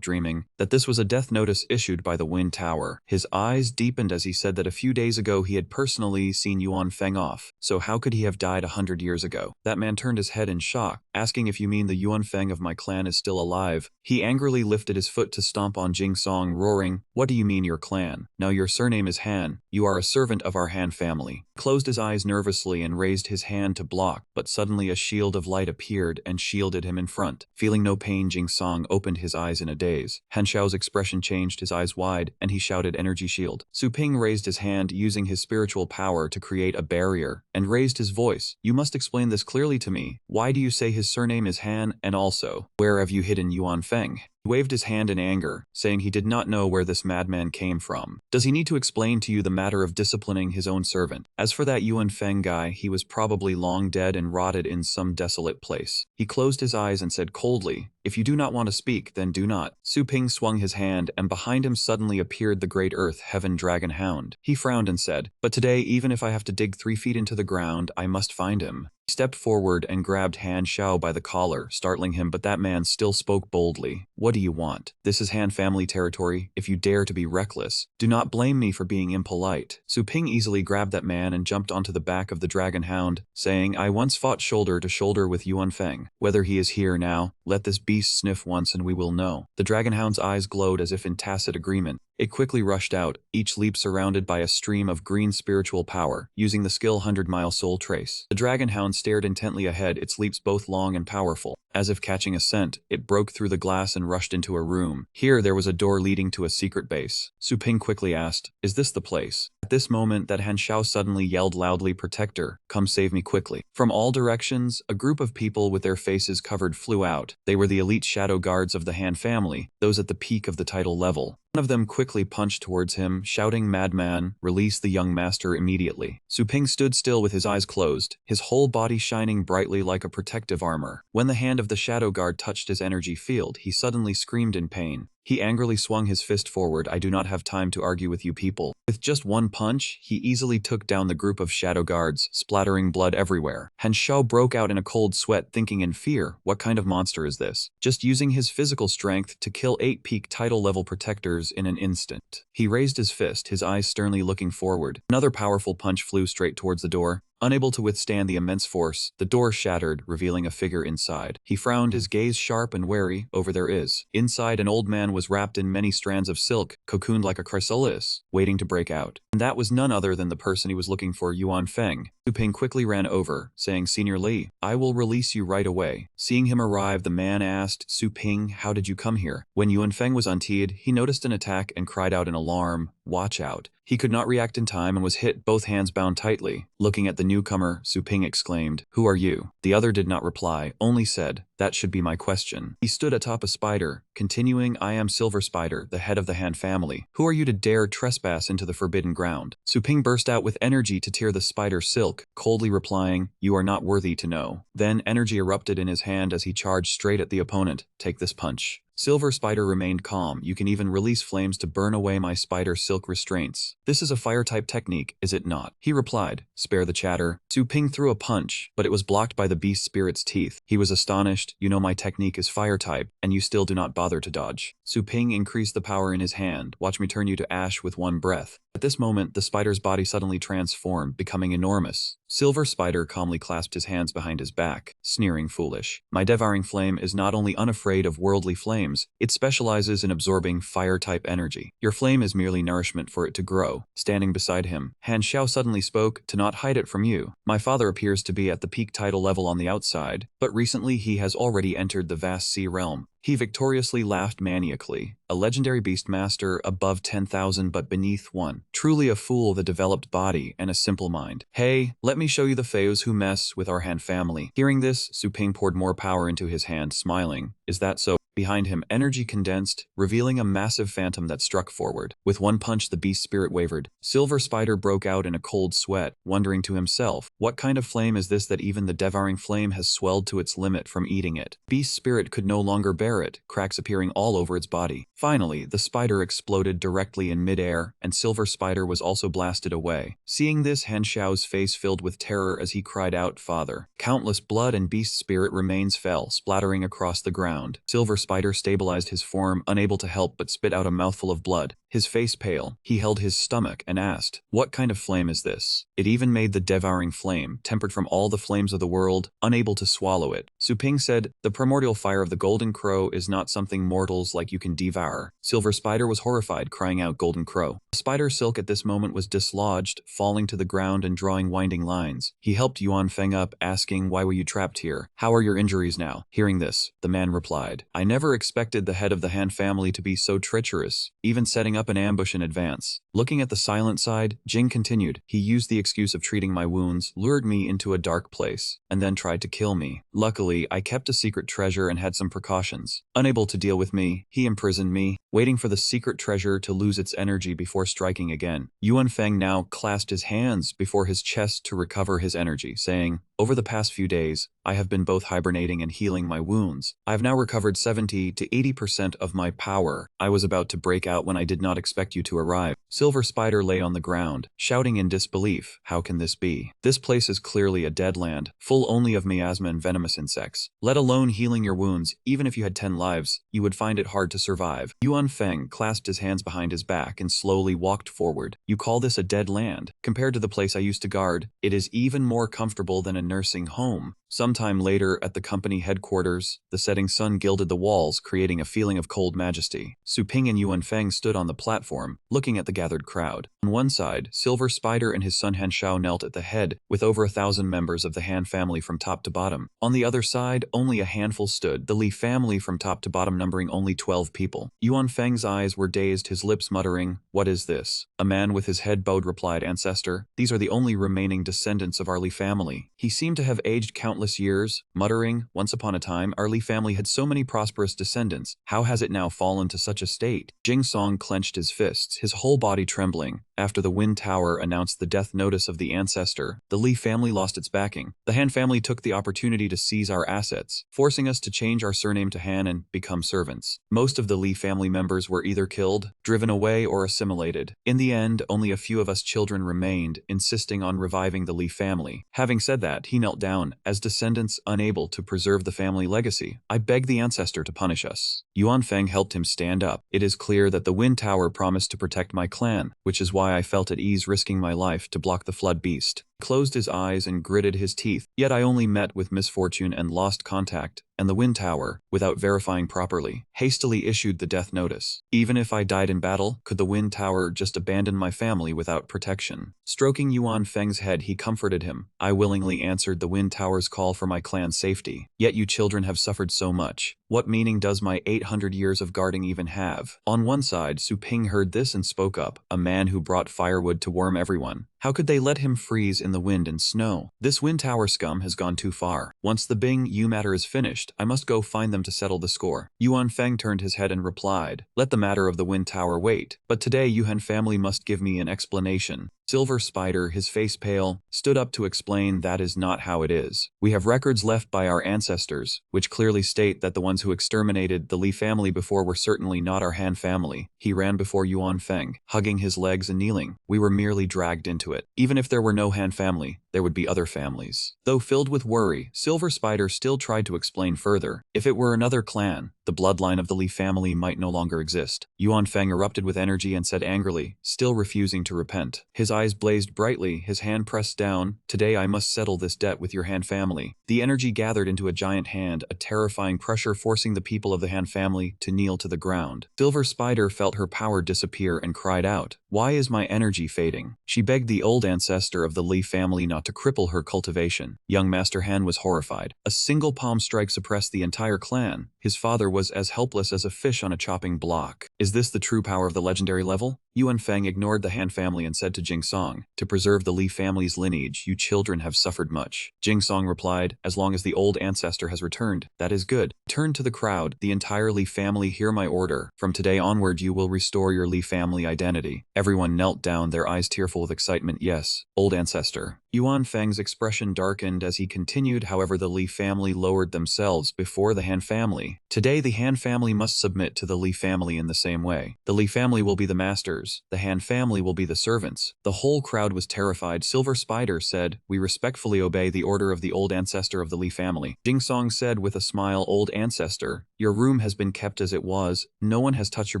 dreaming, that this was a death notice issued by the Wind Tower. His eyes deepened as he said that a few days ago he had personally seen Yuan Feng off, so how could he have died 100 years ago? That man turned his head in shock, asking if you mean the Yuan Feng of my clan is still alive. He angrily lifted his foot to stomp on Jing Song, roaring, what do you mean your clan? Now your surname is Han. You are a servant of our Han family. He closed his eyes nervously and raised his hand to block, but suddenly a shield of light appeared and shielded him in front. Feeling no pain, Jing Song opened his eyes in a daze. Han Shao's expression changed, his eyes wide, and he shouted, energy shield. Su Ping raised his hand, using his spiritual power to create a barrier, and raised his voice. You must explain this clearly to me. Why do you say his surname is Han, and also, where have you hidden Yuan Feng? He waved his hand in anger, saying he did not know where this madman came from. Does he need to explain to you the matter of disciplining his own servant? As for that Yuan Feng guy, he was probably long dead and rotted in some desolate place. He closed his eyes and said coldly, if you do not want to speak, then do not. Su Ping swung his hand, and behind him suddenly appeared the great Earth Heaven Dragon Hound. He frowned and said, but today, even if I have to dig 3 feet into the ground, I must find him. He stepped forward and grabbed Han Xiao by the collar, startling him, but that man still spoke boldly. What do you want? This is Han family territory. If you dare to be reckless, do not blame me for being impolite. Su Ping easily grabbed that man and jumped onto the back of the dragon hound, saying, I once fought shoulder to shoulder with Yuan Feng. Whether he is here now, let this beast sniff once and we will know. The dragon hound's eyes glowed as if in tacit agreement. It quickly rushed out, each leap surrounded by a stream of green spiritual power, using the skill 100-mile soul trace. The dragon hound stared intently ahead, its leaps both long and powerful. As if catching a scent, it broke through the glass and rushed into a room. Here there was a door leading to a secret base. Su Ping quickly asked, is this the place? At this moment that Han Xiao suddenly yelled loudly, Protector, come save me quickly. From all directions, a group of people with their faces covered flew out. They were the elite shadow guards of the Han family, those at the peak of the title level. One of them quickly punched towards him, shouting, Madman, release the young master immediately. Su Ping stood still with his eyes closed, his whole body shining brightly like a protective armor. When the hand of the shadow guard touched his energy field, he suddenly screamed in pain. He angrily swung his fist forward. I do not have time to argue with you people. With just one punch, he easily took down the group of shadow guards, splattering blood everywhere. Han Xiao broke out in a cold sweat, thinking in fear, what kind of monster is this? Just using his physical strength to kill 8 peak title level protectors in an instant. He raised his fist, his eyes sternly looking forward. Another powerful punch flew straight towards the door. Unable to withstand the immense force, the door shattered, revealing a figure inside. He frowned, his gaze sharp and wary. Over there is. Inside, an old man was wrapped in many strands of silk, cocooned like a chrysalis, waiting to break out. And that was none other than the person he was looking for, Yuan Feng. Su Ping quickly ran over, saying, Senior Li, I will release you right away. Seeing him arrive, the man asked, Su Ping, how did you come here? When Yuan Feng was unteed, he noticed an attack and cried out in alarm, watch out. He could not react in time and was hit, both hands bound tightly. Looking at the newcomer, Su Ping exclaimed, Who are you? The other did not reply, only said, That should be my question. He stood atop a spider, continuing, I am Silver Spider, the head of the Han family. Who are you to dare trespass into the forbidden ground? Su Ping burst out with energy to tear the spider's silk, coldly replying, You are not worthy to know. Then energy erupted in his hand as he charged straight at the opponent. Take this punch. Silver Spider remained calm. You can even release flames to burn away my spider silk restraints. This is a fire-type technique, is it not? He replied, Spare the chatter. Su Ping threw a punch, but it was blocked by the beast spirit's teeth. He was astonished. You know my technique is fire-type, and you still do not bother to dodge. Su Ping increased the power in his hand. Watch me turn you to ash with one breath. At this moment, the spider's body suddenly transformed, becoming enormous. Silver Spider calmly clasped his hands behind his back, sneering foolish. My devouring flame is not only unafraid of worldly flames, it specializes in absorbing fire-type energy. Your flame is merely nourishment for it to grow. Standing beside him, Han Xiao suddenly spoke, To not hide it from you. My father appears to be at the peak title level on the outside, but recently he has already entered the vast sea realm. He victoriously laughed maniacally. A legendary beastmaster above 10,000 but beneath 1. Truly a fool, the developed body and a simple mind. Hey, let me show you the Feos who mess with our Han family. Hearing this, Su Ping poured more power into his hand, smiling. Is that so? Behind him, energy condensed, revealing a massive phantom that struck forward. With one punch, the beast spirit wavered. Silver Spider broke out in a cold sweat, wondering to himself, what kind of flame is this that even the devouring flame has swelled to its limit from eating it? Beast spirit could no longer bear it, cracks appearing all over its body. Finally, the spider exploded directly in midair, and Silver Spider was also blasted away. Seeing this, Han Xiao's face filled with terror as he cried out, Father. Countless blood and beast spirit remains fell, splattering across the ground. Silver Spider stabilized his form, unable to help but spit out a mouthful of blood. His face pale, he held his stomach and asked, What kind of flame is this? It even made the devouring flame, tempered from all the flames of the world, unable to swallow it. Su Ping said, The primordial fire of the Golden Crow is not something mortals like you can devour. Silver Spider was horrified, crying out, Golden Crow. The spider silk at this moment was dislodged, falling to the ground and drawing winding lines. He helped Yuan Feng up, asking, Why were you trapped here? How are your injuries now? Hearing this, the man replied, I never expected the head of the Han family to be so treacherous, even setting up an ambush in advance. Looking at the silent side, Jing continued, He used the excuse of treating my wounds, lured me into a dark place, and then tried to kill me. Luckily, I kept a secret treasure and had some precautions. Unable to deal with me, he imprisoned me, waiting for the secret treasure to lose its energy before striking again. Yuan Feng now clasped his hands before his chest to recover his energy, saying, Over the past few days, I have been both hibernating and healing my wounds. I have now recovered 70 to 80% of my power. I was about to break out when I did not expect you to arrive. Silver Spider lay on the ground, shouting in disbelief. How can this be? This place is clearly a dead land, full only of miasma and venomous insects. Let alone healing your wounds, even if you had 10 lives, you would find it hard to survive. Yuan Feng clasped his hands behind his back and slowly walked forward. You call this a dead land? Compared to the place I used to guard, it is even more comfortable than a nursing home. Sometime later, at the company headquarters, the setting sun gilded the walls, creating a feeling of cold majesty. Su Ping and Yuan Feng stood on the platform, looking at the gathered crowd. On one side, Silver Spider and his son Han Shao knelt at the head, with over 1,000 members of the Han family from top to bottom. On the other side, only a handful stood, the Li family from top to bottom numbering only 12 people. Yuan Feng's eyes were dazed, his lips muttering, "What is this?" A man with his head bowed replied, "Ancestor, these are the only remaining descendants of our Li family." He seemed to have aged countless years, muttering, "Once upon a time, our Li family had so many prosperous descendants. How has it now fallen to such a state?" Jing Song clenched his fists, his whole body trembling. After the Wind Tower announced the death notice of the ancestor, the Li family lost its backing. The Han family took the opportunity to seize our assets, forcing us to change our surname to Han and become servants. Most of the Li family members were either killed, driven away, or assimilated. In the end, only a few of us children remained, insisting on reviving the Li family. Having said that, he knelt down, as descendants unable to preserve the family legacy. "I beg the ancestor to punish us." Yuan Feng helped him stand up. "It is clear that the Wind Tower promised to protect my clan, which is why I felt at ease risking my life to block the flood beast." He closed his eyes and gritted his teeth. "Yet I only met with misfortune and lost contact, and the Wind Tower, without verifying properly, hastily issued the death notice. Even if I died in battle, could the Wind Tower just abandon my family without protection?" Stroking Yuan Feng's head, he comforted him. "I willingly answered the Wind Tower's call for my clan's safety. Yet you children have suffered so much. What meaning does my 800 years of guarding even have?" On one side, Su Ping heard this and spoke up, "A man who brought firewood to warm everyone. How could they let him freeze in the wind and snow? This Wind Tower scum has gone too far. Once the Bing Yu matter is finished, I must go find them to settle the score." Yuan Feng turned his head and replied, "Let the matter of the Wind Tower wait, but today Yuhan family must give me an explanation." Silver Spider, his face pale, stood up to explain, "That is not how it is. We have records left by our ancestors, which clearly state that the ones who exterminated the Li family before were certainly not our Han family." He ran before Yuan Feng, hugging his legs and kneeling. "We were merely dragged into it. Even if there were no Han family, there would be other families." Though filled with worry, Silver Spider still tried to explain further. If it were another clan, the bloodline of the Li family might no longer exist. Yuan Feng erupted with energy and said angrily, still refusing to repent. His eyes blazed brightly, his hand pressed down, "Today I must settle this debt with your Han family." The energy gathered into a giant hand, a terrifying pressure forcing the people of the Han family to kneel to the ground. Silver Spider felt her power disappear and cried out, "Why is my energy fading?" She begged the old ancestor of the Li family not to cripple her cultivation. Young Master Han was horrified. A single palm strike suppressed the entire clan. His father was as helpless as a fish on a chopping block. Is this the true power of the legendary level? Yuan Feng ignored the Han family and said to Jing Song, "To preserve the Li family's lineage, you children have suffered much." Jing Song replied, "As long as the old ancestor has returned, that is good." Turned to the crowd, "The entire Li family hear my order. From today onward you will restore your Li family identity." Everyone knelt down, their eyes tearful with excitement. "Yes, old ancestor." Yuan Feng's expression darkened as he continued, "However, the Li family lowered themselves before the Han family. Today the Han family must submit to the Li family in the same way. The Li family will be the masters, the Han family will be the servants." The whole crowd was terrified. Silver Spider said, "We respectfully obey the order of the old ancestor of the Li family." Jing Song said with a smile, "Old ancestor, your room has been kept as it was. No one has touched your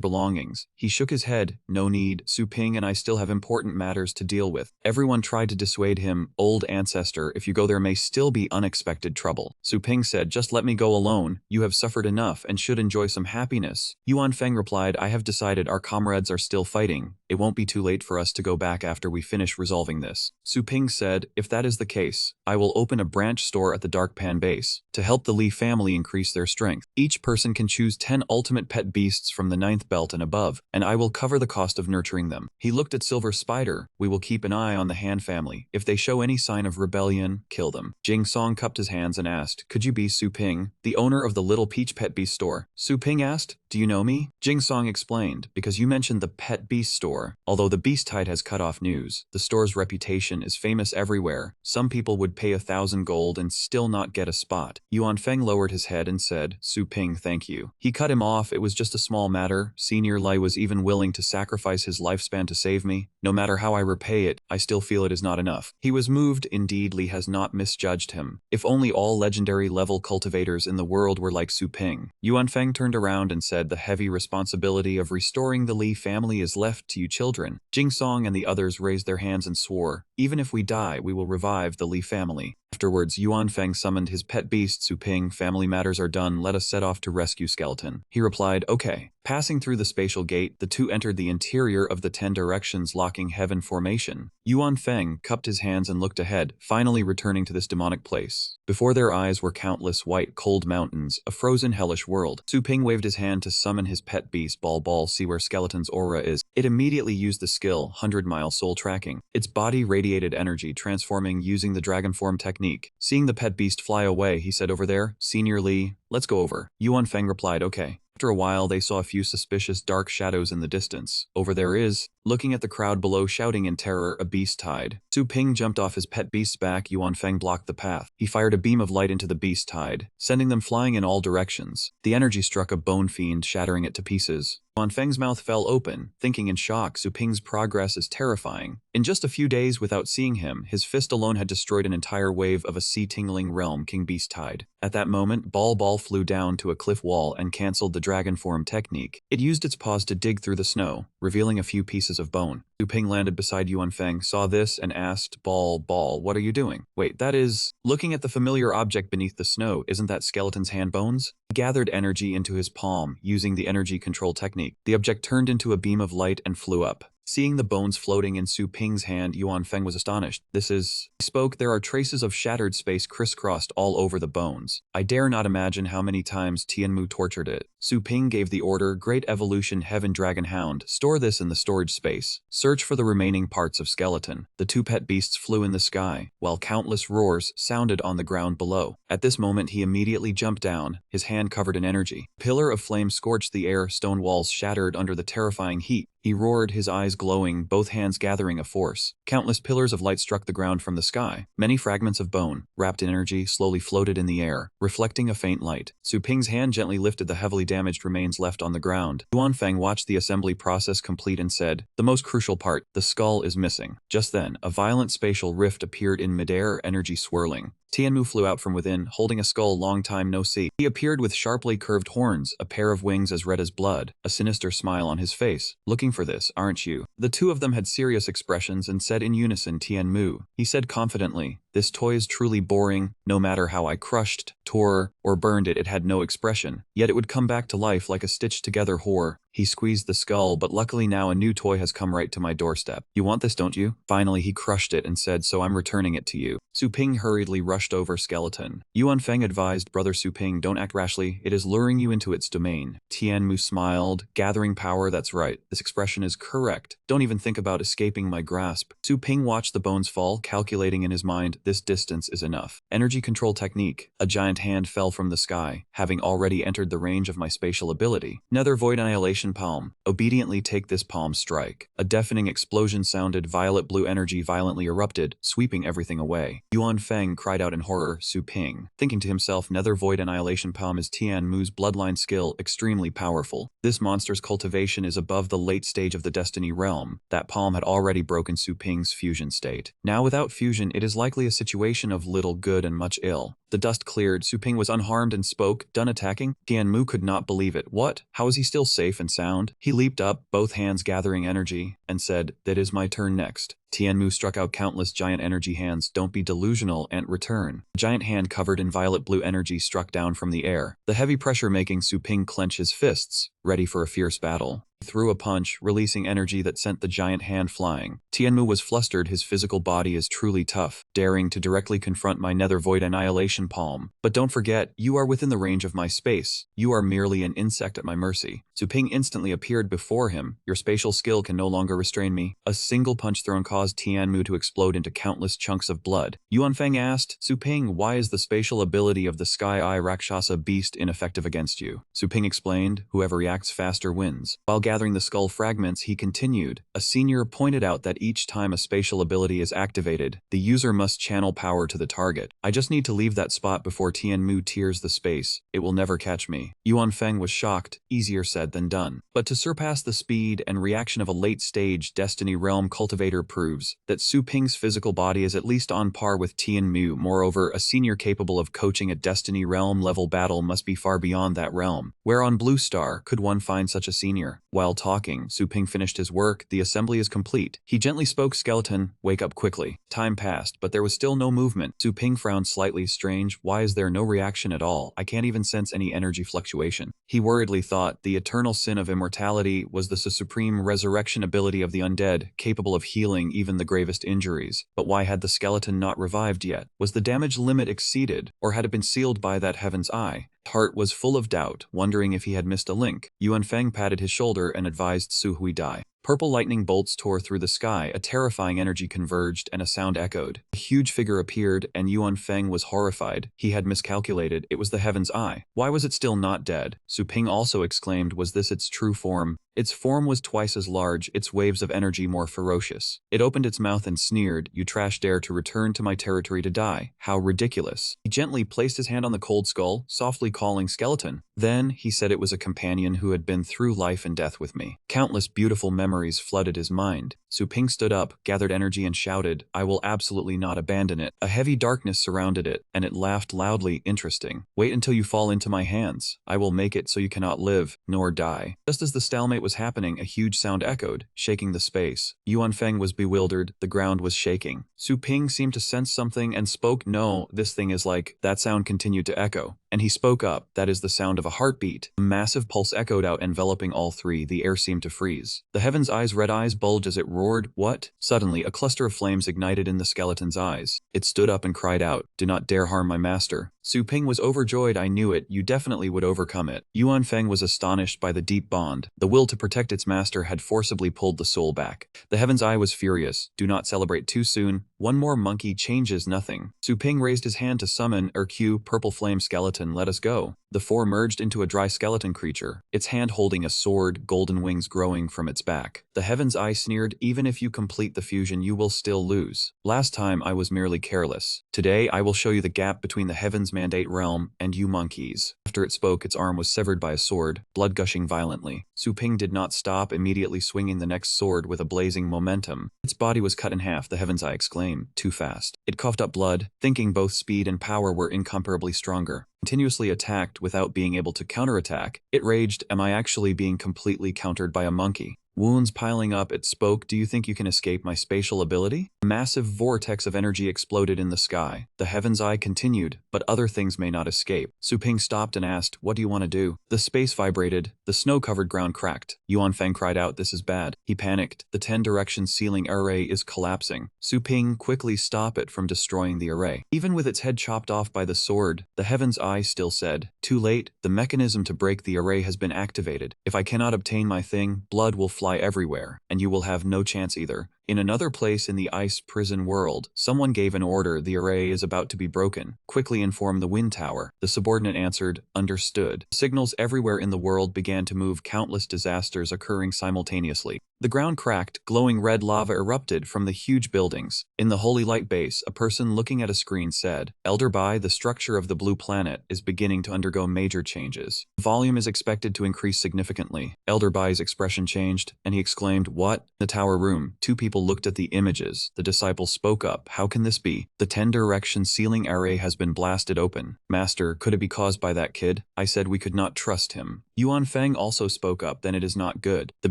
belongings." He shook his head, "No need. Su Ping and I still have important matters to deal with." Everyone tried to dissuade him. "Old ancestor, if you go there may still be unexpected trouble." Su Ping said, "Just let me go alone. You have suffered enough and should enjoy some happiness." Yuan Feng replied, "I have decided our comrades are still fighting. It won't be too late for us to go back after we finish resolving this." Su Ping said, "If that is the case, I will open a branch store at the Dark Pan base to help the Li family increase their strength. Each person can choose 10 ultimate pet beasts from the 9th belt and above, and I will cover the cost of nurturing them." He looked at Silver Spider. "We will keep an eye on the Han family. If they show any sign of rebellion, kill them." Jing Song cupped his hands and asked, "Could you be Su Ping, the owner of the Little Peach Pet Beast Store?" Su Ping asked, "Do you know me?" Jing Song explained, "Because you mentioned the Pet Beast Store. store. Although the beast tide has cut off news, the store's reputation is famous everywhere. Some people would pay 1,000 gold and still not get a spot. Yuan Feng lowered his head and said, Su Ping, thank you. He cut him off. It was just a small matter. Senior Lai was even willing to sacrifice his lifespan to save me. No matter how I repay it, I still feel it is not enough. He was moved. Indeed, Li has not misjudged him. If only all legendary level cultivators in the world were like Su Ping. Yuan Feng turned around and said, the heavy responsibility of restoring the Li family is left to you children. Jing Song and the others raised their hands and swore, even if we die, we will revive the Li family. Afterwards, Yuan Feng summoned his pet beast Su Ping. Family matters are done, let us set off to rescue Skeleton. He replied, okay. Passing through the spatial gate, the two entered the interior of the 10 directions locking heaven formation. Yuan Feng cupped his hands and looked ahead, finally returning to this demonic place. Before their eyes were countless white, cold mountains, a frozen hellish world. Su Ping waved his hand to summon his pet beast Ball. See where Skeleton's aura is. It immediately used the skill 100-mile soul tracking. Its body radiated energy, transforming using the dragon form technique. Seeing the pet beast fly away, he said, over there, Senior Li, let's go over. Yuan Feng replied, okay. After a while, they saw a few suspicious dark shadows in the distance. Over there is, looking at the crowd below shouting in terror, a beast tide. Su Ping jumped off his pet beast's back. Yuan Feng blocked the path. He fired a beam of light into the beast tide, sending them flying in all directions. The energy struck a bone fiend, shattering it to pieces. Yuan Feng's mouth fell open, thinking in shock. Su Ping's progress is terrifying. In just a few days without seeing him, his fist alone had destroyed an entire wave of a sea-tingling realm, King Beast Tide. At that moment, Ball flew down to a cliff wall and cancelled the dragon form technique. It used its paws to dig through the snow, revealing a few pieces of bone. Su Ping landed beside Yuan Feng, saw this, and asked, Ball, what are you doing? Wait, that is... Looking at the familiar object beneath the snow, isn't that Skeleton's hand bones? He gathered energy into his palm, using the energy control technique. The object turned into a beam of light and flew up. Seeing the bones floating in Su Ping's hand, Yuan Feng was astonished. This is... He spoke, there are traces of shattered space crisscrossed all over the bones. I dare not imagine how many times Tianmu tortured it. Su Ping gave the order, Great Evolution Heaven Dragon Hound, store this in the storage space. Search for the remaining parts of Skeleton. The two pet beasts flew in the sky, while countless roars sounded on the ground below. At this moment, he immediately jumped down, his hand covered in energy. A pillar of flame scorched the air, stone walls shattered under the terrifying heat. He roared, his eyes glowing, both hands gathering a force. Countless pillars of light struck the ground from the sky. Many fragments of bone, wrapped in energy, slowly floated in the air, reflecting a faint light. Su Ping's hand gently lifted the heavily damaged remains left on the ground. Yuan Feng watched the assembly process complete and said, the most crucial part, the skull is missing. Just then, a violent spatial rift appeared in midair, energy swirling. Tianmu flew out from within, holding a skull long time no see. He appeared with sharply curved horns, a pair of wings as red as blood, a sinister smile on his face. Looking for this, aren't you? The two of them had serious expressions and said in unison, Tianmu. He said confidently, this toy is truly boring. No matter how I crushed, tore, or burned it, it had no expression. Yet it would come back to life like a stitched-together horror. He squeezed the skull, but luckily now a new toy has come right to my doorstep. You want this, don't you? Finally, he crushed it and said, so I'm returning it to you. Su Ping hurriedly rushed over Skeleton. Yuan Feng advised, Brother Su Ping, don't act rashly. It is luring you into its domain. Tianmu smiled, gathering power. That's right. This expression is correct. Don't even think about escaping my grasp. Su Ping watched the bones fall, calculating in his mind, this distance is enough. Energy control technique. A giant hand fell from the sky, having already entered the range of my spatial ability. Nether Void Annihilation Palm. Obediently take this palm strike. A deafening explosion sounded, violet blue energy violently erupted, sweeping everything away. Yuan Feng cried out in horror. Su Ping, thinking to himself, Nether Void Annihilation Palm is Tianmu's bloodline skill, extremely powerful. This monster's cultivation is above the late stage of the Destiny realm. That palm had already broken Su Ping's fusion state. Now without fusion, it is likely a situation of little good and much ill. The dust cleared. Su Ping was unharmed and spoke, done attacking? Tianmu could not believe it. What? How is he still safe and sound? He leaped up, both hands gathering energy, and said, that is my turn next. Tianmu struck out countless giant energy hands. Don't be delusional and return. A giant hand covered in violet blue energy struck down from the air, the heavy pressure making Su Ping clench his fists, ready for a fierce battle. He threw a punch, releasing energy that sent the giant hand flying. Tianmu was flustered. His physical body is truly tough, daring to directly confront my Nether Void Annihilation Palm. But don't forget, you are within the range of my space. You are merely an insect at my mercy. Su Ping instantly appeared before him. Your spatial skill can no longer restrain me. A single punch thrown caused caused Tianmu to explode into countless chunks of blood. Yuanfeng asked, Su Ping, why is the spatial ability of the Sky Eye Rakshasa beast ineffective against you? Su Ping explained, whoever reacts faster wins. While gathering the skull fragments, he continued, a senior pointed out that each time a spatial ability is activated, the user must channel power to the target. I just need to leave that spot before Tianmu tears the space. It will never catch me. Yuanfeng was shocked, easier said than done. But to surpass the speed and reaction of a late-stage Destiny Realm cultivator proves that Su Ping's physical body is at least on par with Tianmu. Moreover, a senior capable of coaching a Destiny Realm level battle must be far beyond that realm. Where on Blue Star could one find such a senior? While talking, Su Ping finished his work. The assembly is complete. He gently spoke, skeleton, wake up quickly. Time passed, but there was still no movement. Su Ping frowned slightly. Strange, why is there no reaction at all? I can't even sense any energy fluctuation. He worriedly thought the eternal sin of immortality was the supreme resurrection ability of the undead, capable of healing even the gravest injuries. But why had the skeleton not revived yet? Was the damage limit exceeded, or had it been sealed by that heaven's eye? Heart was full of doubt, wondering if he had missed a link. Yuanfeng patted his shoulder and advised Su Hui die. Purple lightning bolts tore through the sky, a terrifying energy converged, and a sound echoed. A huge figure appeared, and Yuanfeng was horrified. He had miscalculated. It was the heaven's eye. Why was it still not dead? Su Ping also exclaimed, was this its true form? Its form was twice as large, its waves of energy more ferocious. It opened its mouth and sneered, you trash dare to return to my territory to die. How ridiculous. He gently placed his hand on the cold skull, softly calling skeleton. Then, he said it was a companion who had been through life and death with me. Countless beautiful memories flooded his mind. Su Ping stood up, gathered energy and shouted, I will absolutely not abandon it. A heavy darkness surrounded it, and it laughed loudly, interesting. Wait until you fall into my hands. I will make it so you cannot live, nor die. Just as the stalemate was happening, a huge sound echoed, shaking the space. Yuanfeng was bewildered, the ground was shaking. Su Ping seemed to sense something and spoke, no, this thing is like, that sound continued to echo. And he spoke up, that is the sound of a heartbeat. A massive pulse echoed out, enveloping all three. The air seemed to freeze. The heaven's red eyes bulged as it roared. What? Suddenly, a cluster of flames ignited in the skeleton's eyes. It stood up and cried out, do not dare harm my master. Su Ping was overjoyed. I knew it. You definitely would overcome it. Yuanfeng was astonished by the deep bond. The will to protect its master had forcibly pulled the soul back. The heaven's eye was furious. Do not celebrate too soon. One more monkey changes nothing. Su Ping raised his hand to summon Q, purple flame skeleton, let us go. The four merged into a dry skeleton creature, its hand holding a sword, golden wings growing from its back. The heaven's eye sneered, even if you complete the fusion you will still lose. Last time I was merely careless. Today I will show you the gap between the heaven's mandate realm and you monkeys. After it spoke, its arm was severed by a sword, blood gushing violently. Su Ping did not stop, immediately swinging the next sword with a blazing momentum. Its body was cut in half. The heaven's eye exclaimed, too fast. It coughed up blood, thinking both speed and power were incomparably stronger. Continuously attacked without being able to counterattack, it raged, am I actually being completely countered by a monkey? Wounds piling up, it spoke, do you think you can escape my spatial ability? A massive vortex of energy exploded in the sky. The heaven's eye continued, but other things may not escape. Su Ping stopped and asked, what do you want to do? The space vibrated, the snow-covered ground cracked. Yuanfeng cried out, this is bad. He panicked, the 10-direction ceiling array is collapsing. Su Ping quickly stopped it from destroying the array. Even with its head chopped off by the sword, the heaven's eye still said, too late, the mechanism to break the array has been activated. If I cannot obtain my thing, blood will fly everywhere, and you will have no chance either. In another place in the ice prison world, someone gave an order, the array is about to be broken. Quickly inform the wind tower. The subordinate answered, understood. Signals everywhere in the world began to move, countless disasters occurring simultaneously. The ground cracked, glowing red lava erupted from the huge buildings. In the Holy Light base, a person looking at a screen said, Elder Bai, the structure of the blue planet is beginning to undergo major changes. Volume is expected to increase significantly. Elder Bai's expression changed, and he exclaimed, what? In the tower room, two people looked at the images. The disciple spoke up, how can this be? The 10-direction ceiling array has been blasted open. Master, could it be caused by that kid? I said we could not trust him. Yuanfeng also spoke up, then it is not good. The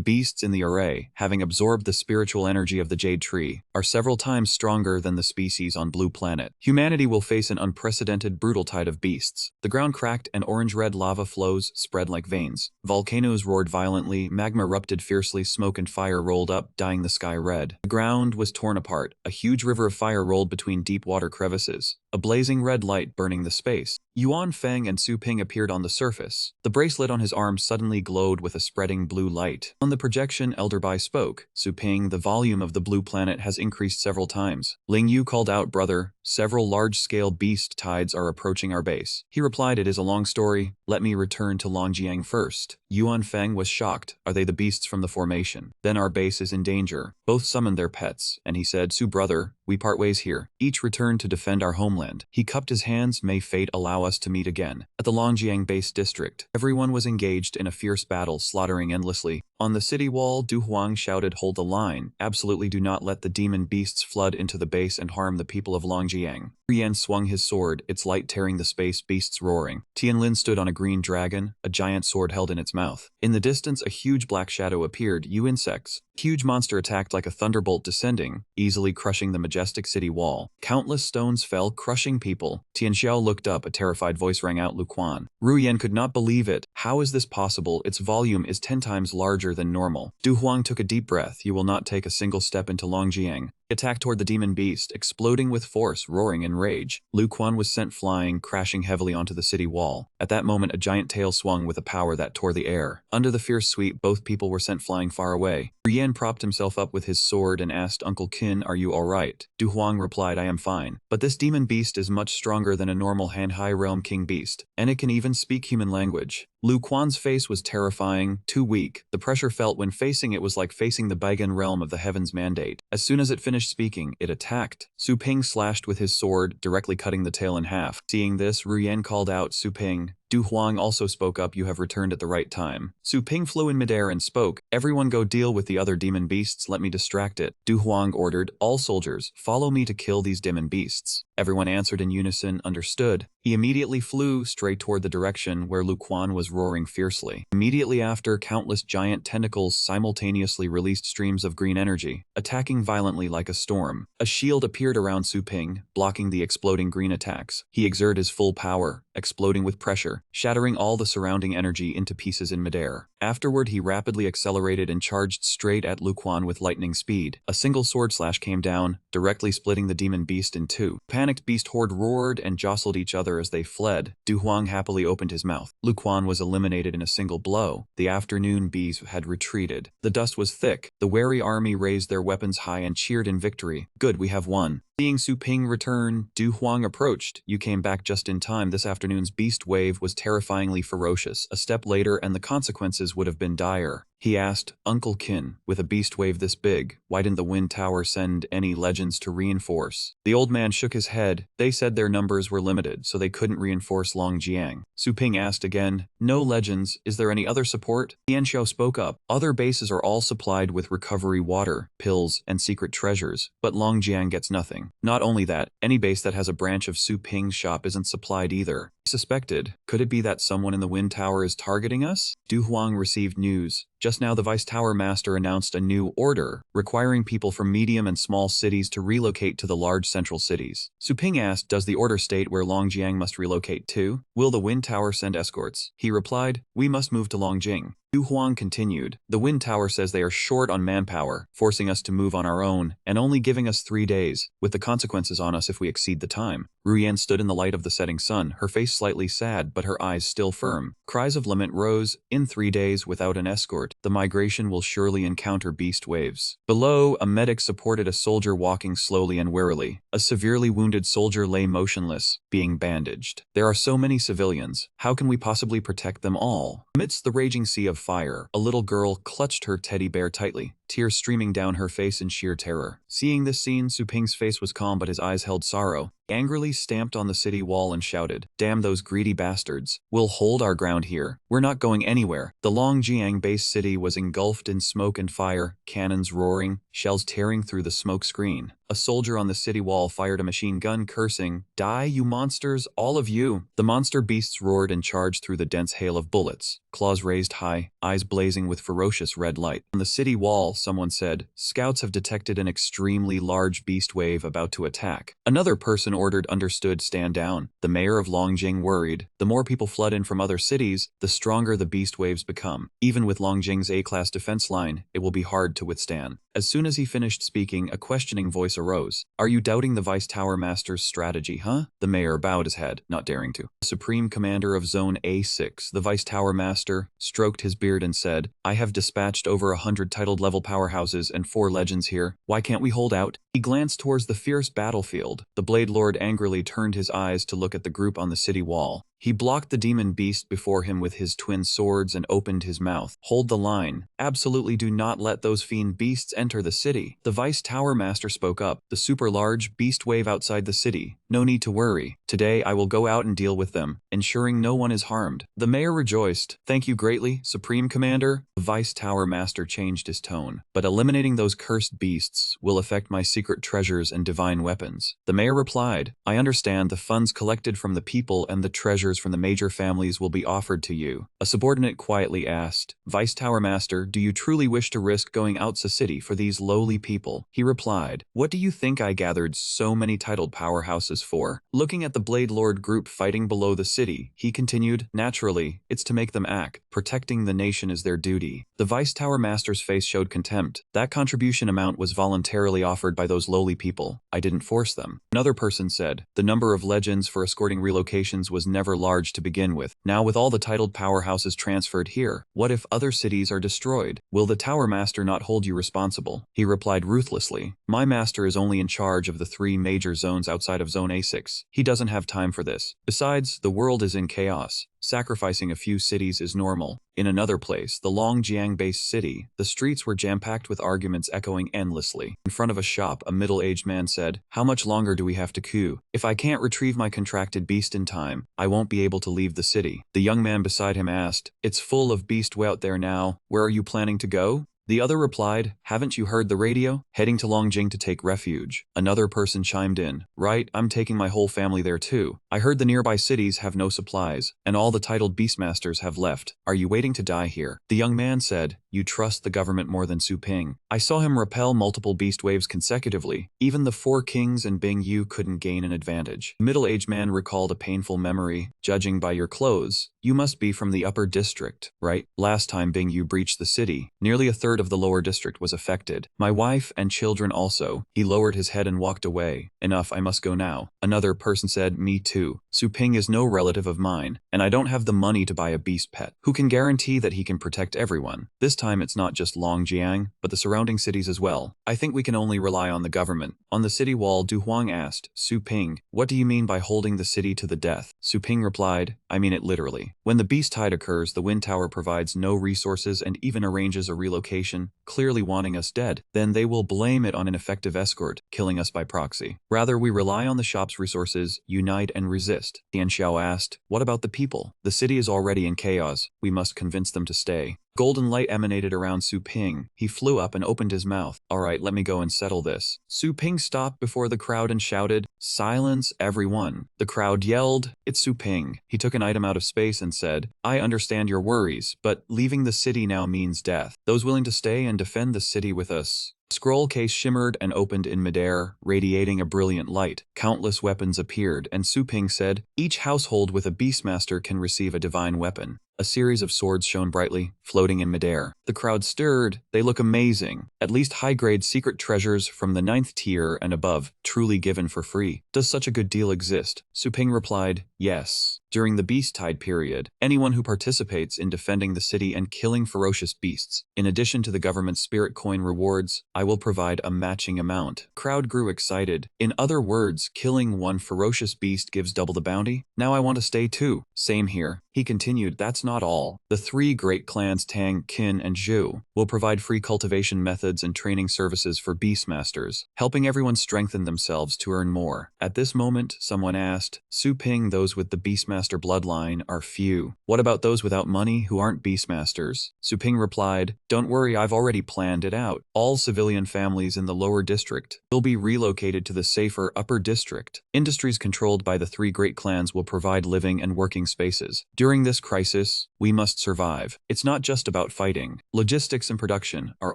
beasts in the array, having absorbed the spiritual energy of the jade tree, are several times stronger than the species on Blue Planet. Humanity will face an unprecedented brutal tide of beasts. The ground cracked and orange-red lava flows spread like veins. Volcanoes roared violently, magma erupted fiercely, smoke and fire rolled up, dyeing the sky red. The ground was torn apart. A huge river of fire rolled between deep water crevices. a blazing red light burning the space. Yuan Feng and Su Ping appeared on the surface. The bracelet on his arm suddenly glowed with a spreading blue light. On the projection, Elder Bai spoke. Su Ping, the volume of the blue planet has increased several times. Ling Yu called out, brother, several large-scale beast tides are approaching our base. He replied, it is a long story. Let me return to Longjiang first. Yuan Feng was shocked. Are they the beasts from the formation? Then our base is in danger. Both summoned their pets, and he said, Su brother, we part ways here. Each return to defend our homeland. He cupped his hands, may fate allow us to meet again. At the Longjiang base district, everyone was engaged in a fierce battle, slaughtering endlessly. On the city wall, Du Huang shouted, hold the line. Absolutely do not let the demon beasts flood into the base and harm the people of Longjiang. Rian swung his sword, its light tearing the space, beasts roaring. Tianlin stood on a green dragon, a giant sword held in its mouth. In the distance, a huge black shadow appeared. You insects. Huge monster attacked like a thunderbolt descending, easily crushing the majestic city wall. Countless stones fell, crushing people. Tianxiao looked up, a terrified voice rang out, Lu Quan. Ruyan could not believe it. How is this possible? Its volume is 10 times larger than normal. Du Huang took a deep breath. You will not take a single step into Longjiang. Attacked toward the demon beast, exploding with force, roaring in rage. Lu Quan was sent flying, crashing heavily onto the city wall. At that moment, a giant tail swung with a power that tore the air. Under the fierce sweep, both people were sent flying far away. Rian propped himself up with his sword and asked, Uncle Qin, are you alright? Du Huang replied, I am fine. But this demon beast is much stronger than a normal Hanhai Realm King beast, and it can even speak human language. Lu Quan's face was terrifying, too weak. The pressure felt when facing it was like facing the Baigan realm of the Heavens Mandate. As soon as it finished speaking, it attacked. Su Ping slashed with his sword, directly cutting the tail in half. Seeing this, Ruyan called out, Su Ping. Du Huang also spoke up, you have returned at the right time. Su Ping flew in midair and spoke, everyone go deal with the other demon beasts, let me distract it. Du Huang ordered, all soldiers, follow me to kill these demon beasts. Everyone answered in unison, understood. He immediately flew straight toward the direction where Lu Quan was roaring fiercely. Immediately after, countless giant tentacles simultaneously released streams of green energy, attacking violently like a storm. A shield appeared around Su Ping, blocking the exploding green attacks. He exerted his full power, exploding with pressure, shattering all the surrounding energy into pieces in midair. Afterward, he rapidly accelerated and charged straight at Lu Quan with lightning speed. A single sword slash came down, directly splitting the demon beast in two. Panicked beast horde roared and jostled each other as they fled. Du Huang happily opened his mouth. Lu Quan was eliminated in a single blow. The afternoon bees had retreated. The dust was thick. The wary army raised their weapons high and cheered in victory. Good, we have won. Seeing Su Ping return, Du Huang approached. You came back just in time. This afternoon's beast wave was terrifyingly ferocious. A step later and the consequences would have been dire. He asked, Uncle Qin, with a beast wave this big, why didn't the Wind Tower send any legends to reinforce? The old man shook his head. They said their numbers were limited, so they couldn't reinforce Longjiang. Su Ping asked again, no legends, is there any other support? Tianxiao spoke up. Other bases are all supplied with recovery water, pills, and secret treasures, but Longjiang gets nothing. Not only that, any base that has a branch of Su Ping's shop isn't supplied either. He suspected, could it be that someone in the Wind Tower is targeting us? Du Huang received news. Just now the Vice Tower Master announced a new order, requiring people from medium and small cities to relocate to the large central cities. Su Ping asked, does the order state where Longjiang must relocate to? Will the Wind Tower send escorts? He replied, we must move to Longjing. Du Huang continued, the Wind Tower says they are short on manpower, forcing us to move on our own, and only giving us 3 days, with the consequences on us if we exceed the time. Ruyan stood in the light of the setting sun, her face slightly sad but her eyes still firm. Cries of lament rose. In 3 days, without an escort, the migration will surely encounter beast waves. Below, a medic supported a soldier walking slowly and warily. A severely wounded soldier lay motionless, being bandaged. There are so many civilians. How can we possibly protect them all? Amidst the raging sea of fire, a little girl clutched her teddy bear tightly, tears streaming down her face in sheer terror. Seeing this scene, Su Ping's face was calm but his eyes held sorrow. He angrily stamped on the city wall and shouted, damn those greedy bastards. We'll hold our ground here. We're not going anywhere. The Longjiang base city was engulfed in smoke and fire, cannons roaring, shells tearing through the smoke screen. A soldier on the city wall fired a machine gun, cursing, die, you monsters, all of you. The monster beasts roared and charged through the dense hail of bullets, claws raised high, eyes blazing with ferocious red light. On the city wall, someone said, scouts have detected an extremely large beast wave about to attack. Another person ordered, understood, stand down. The mayor of Longjing worried. The more people flood in from other cities, the stronger the beast waves become. Even with Longjing's A-class defense line, it will be hard to withstand. As soon as he finished speaking, a questioning voice voice arose. Are you doubting the Vice Tower Master's strategy, huh? The mayor bowed his head, not daring to. The Supreme Commander of Zone A6, the Vice Tower Master, stroked his beard and said, I have dispatched over 100 titled level powerhouses and 4 legends here. Why can't we hold out? He glanced towards the fierce battlefield. The Blade Lord angrily turned his eyes to look at the group on the city wall. He blocked the demon beast before him with his twin swords and opened his mouth. Hold the line. Absolutely do not let those fiend beasts enter the city. The Vice Tower Master spoke up. The super large beast wave outside the city. No need to worry. Today I will go out and deal with them, ensuring no one is harmed. The mayor rejoiced. Thank you greatly, Supreme Commander. The Vice Tower Master changed his tone. But eliminating those cursed beasts will affect my secret treasures and divine weapons. The mayor replied, I understand the funds collected from the people and the treasures from the major families will be offered to you. A subordinate quietly asked, Vice Tower Master, do you truly wish to risk going out the city for these lowly people? He replied, what do you think I gathered so many titled powerhouses for? Looking at the Blade Lord group fighting below the city, he continued, naturally, it's to make them act. Protecting the nation is their duty. The Vice Tower Master's face showed contempt. That contribution amount was voluntarily offered by those lowly people. I didn't force them. Another person said, the number of legends for escorting relocations was never large to begin with. Now with all the titled powerhouses transferred here, what if other cities are destroyed? Will the Tower Master not hold you responsible? He replied ruthlessly, my master is only in charge of the 3 major zones outside of Zone A6. He doesn't have time for this. Besides, the world is in chaos. Sacrificing a few cities is normal. In another place, the Longjiang-based city, the streets were jam-packed with arguments echoing endlessly. In front of a shop, a middle-aged man said, how much longer do we have to queue? If I can't retrieve my contracted beast in time, I won't be able to leave the city. The young man beside him asked, it's full of beast out there now. Where are you planning to go? The other replied, haven't you heard the radio? Heading to Longjing to take refuge. Another person chimed in, right, I'm taking my whole family there too. I heard the nearby cities have no supplies, and all the titled beastmasters have left. Are you waiting to die here? The young man said, you trust the government more than Su Ping. I saw him repel multiple beast waves consecutively. Even the 4 kings and Bing Yu couldn't gain an advantage. The middle-aged man recalled a painful memory. Judging by your clothes, you must be from the upper district, right? Last time Bing Yu breached the city, nearly a third of the lower district was affected. My wife and children also. He lowered his head and walked away. Enough, I must go now. Another person said, me too. Su Ping is no relative of mine, and I don't have the money to buy a beast pet. Who can guarantee that he can protect everyone? This time it's not just Longjiang, but the surrounding cities as well. I think we can only rely on the government. On the city wall, Du Huang asked, Su Ping, what do you mean by holding the city to the death? Su Ping replied, I mean it literally. When the beast tide occurs, the wind tower provides no resources and even arranges a relocation, clearly wanting us dead. Then they will blame it on an effective escort, killing us by proxy. Rather, we rely on the shop's resources, unite and resist. Tian Xiao asked, what about the people? The city is already in chaos. We must convince them to stay. Golden light emanated around Su Ping. He flew up and opened his mouth. All right, let me go and settle this. Su Ping stopped before the crowd and shouted, silence, everyone. The crowd yelled, it's Su Ping. He took an item out of space and said, I understand your worries, but leaving the city now means death. Those willing to stay and defend the city with us. Scroll case shimmered and opened in midair, radiating a brilliant light. Countless weapons appeared, and Su Ping said, each household with a beastmaster can receive a divine weapon. A series of swords shone brightly, floating in midair. The crowd stirred. They look amazing. At least high-grade secret treasures from the 9th tier and above, truly given for free. Does such a good deal exist? Su Ping replied, yes. During the Beast Tide period, anyone who participates in defending the city and killing ferocious beasts, in addition to the government's spirit coin rewards, I will provide a matching amount. Crowd grew excited. In other words, killing one ferocious beast gives double the bounty? Now I want to stay too. Same here. He continued, that's not all. The 3 great clans Tang, Qin, and Zhou will provide free cultivation methods and training services for beastmasters, helping everyone strengthen themselves to earn more. At this moment, someone asked, Su Ping, those with the beastmaster bloodline are few. What about those without money who aren't beastmasters? Su Ping replied, don't worry, I've already planned it out. All civilian families in the lower district will be relocated to the safer upper district. Industries controlled by the 3 great clans will provide living and working spaces. During this crisis, we must survive. It's not just about fighting. Logistics and production are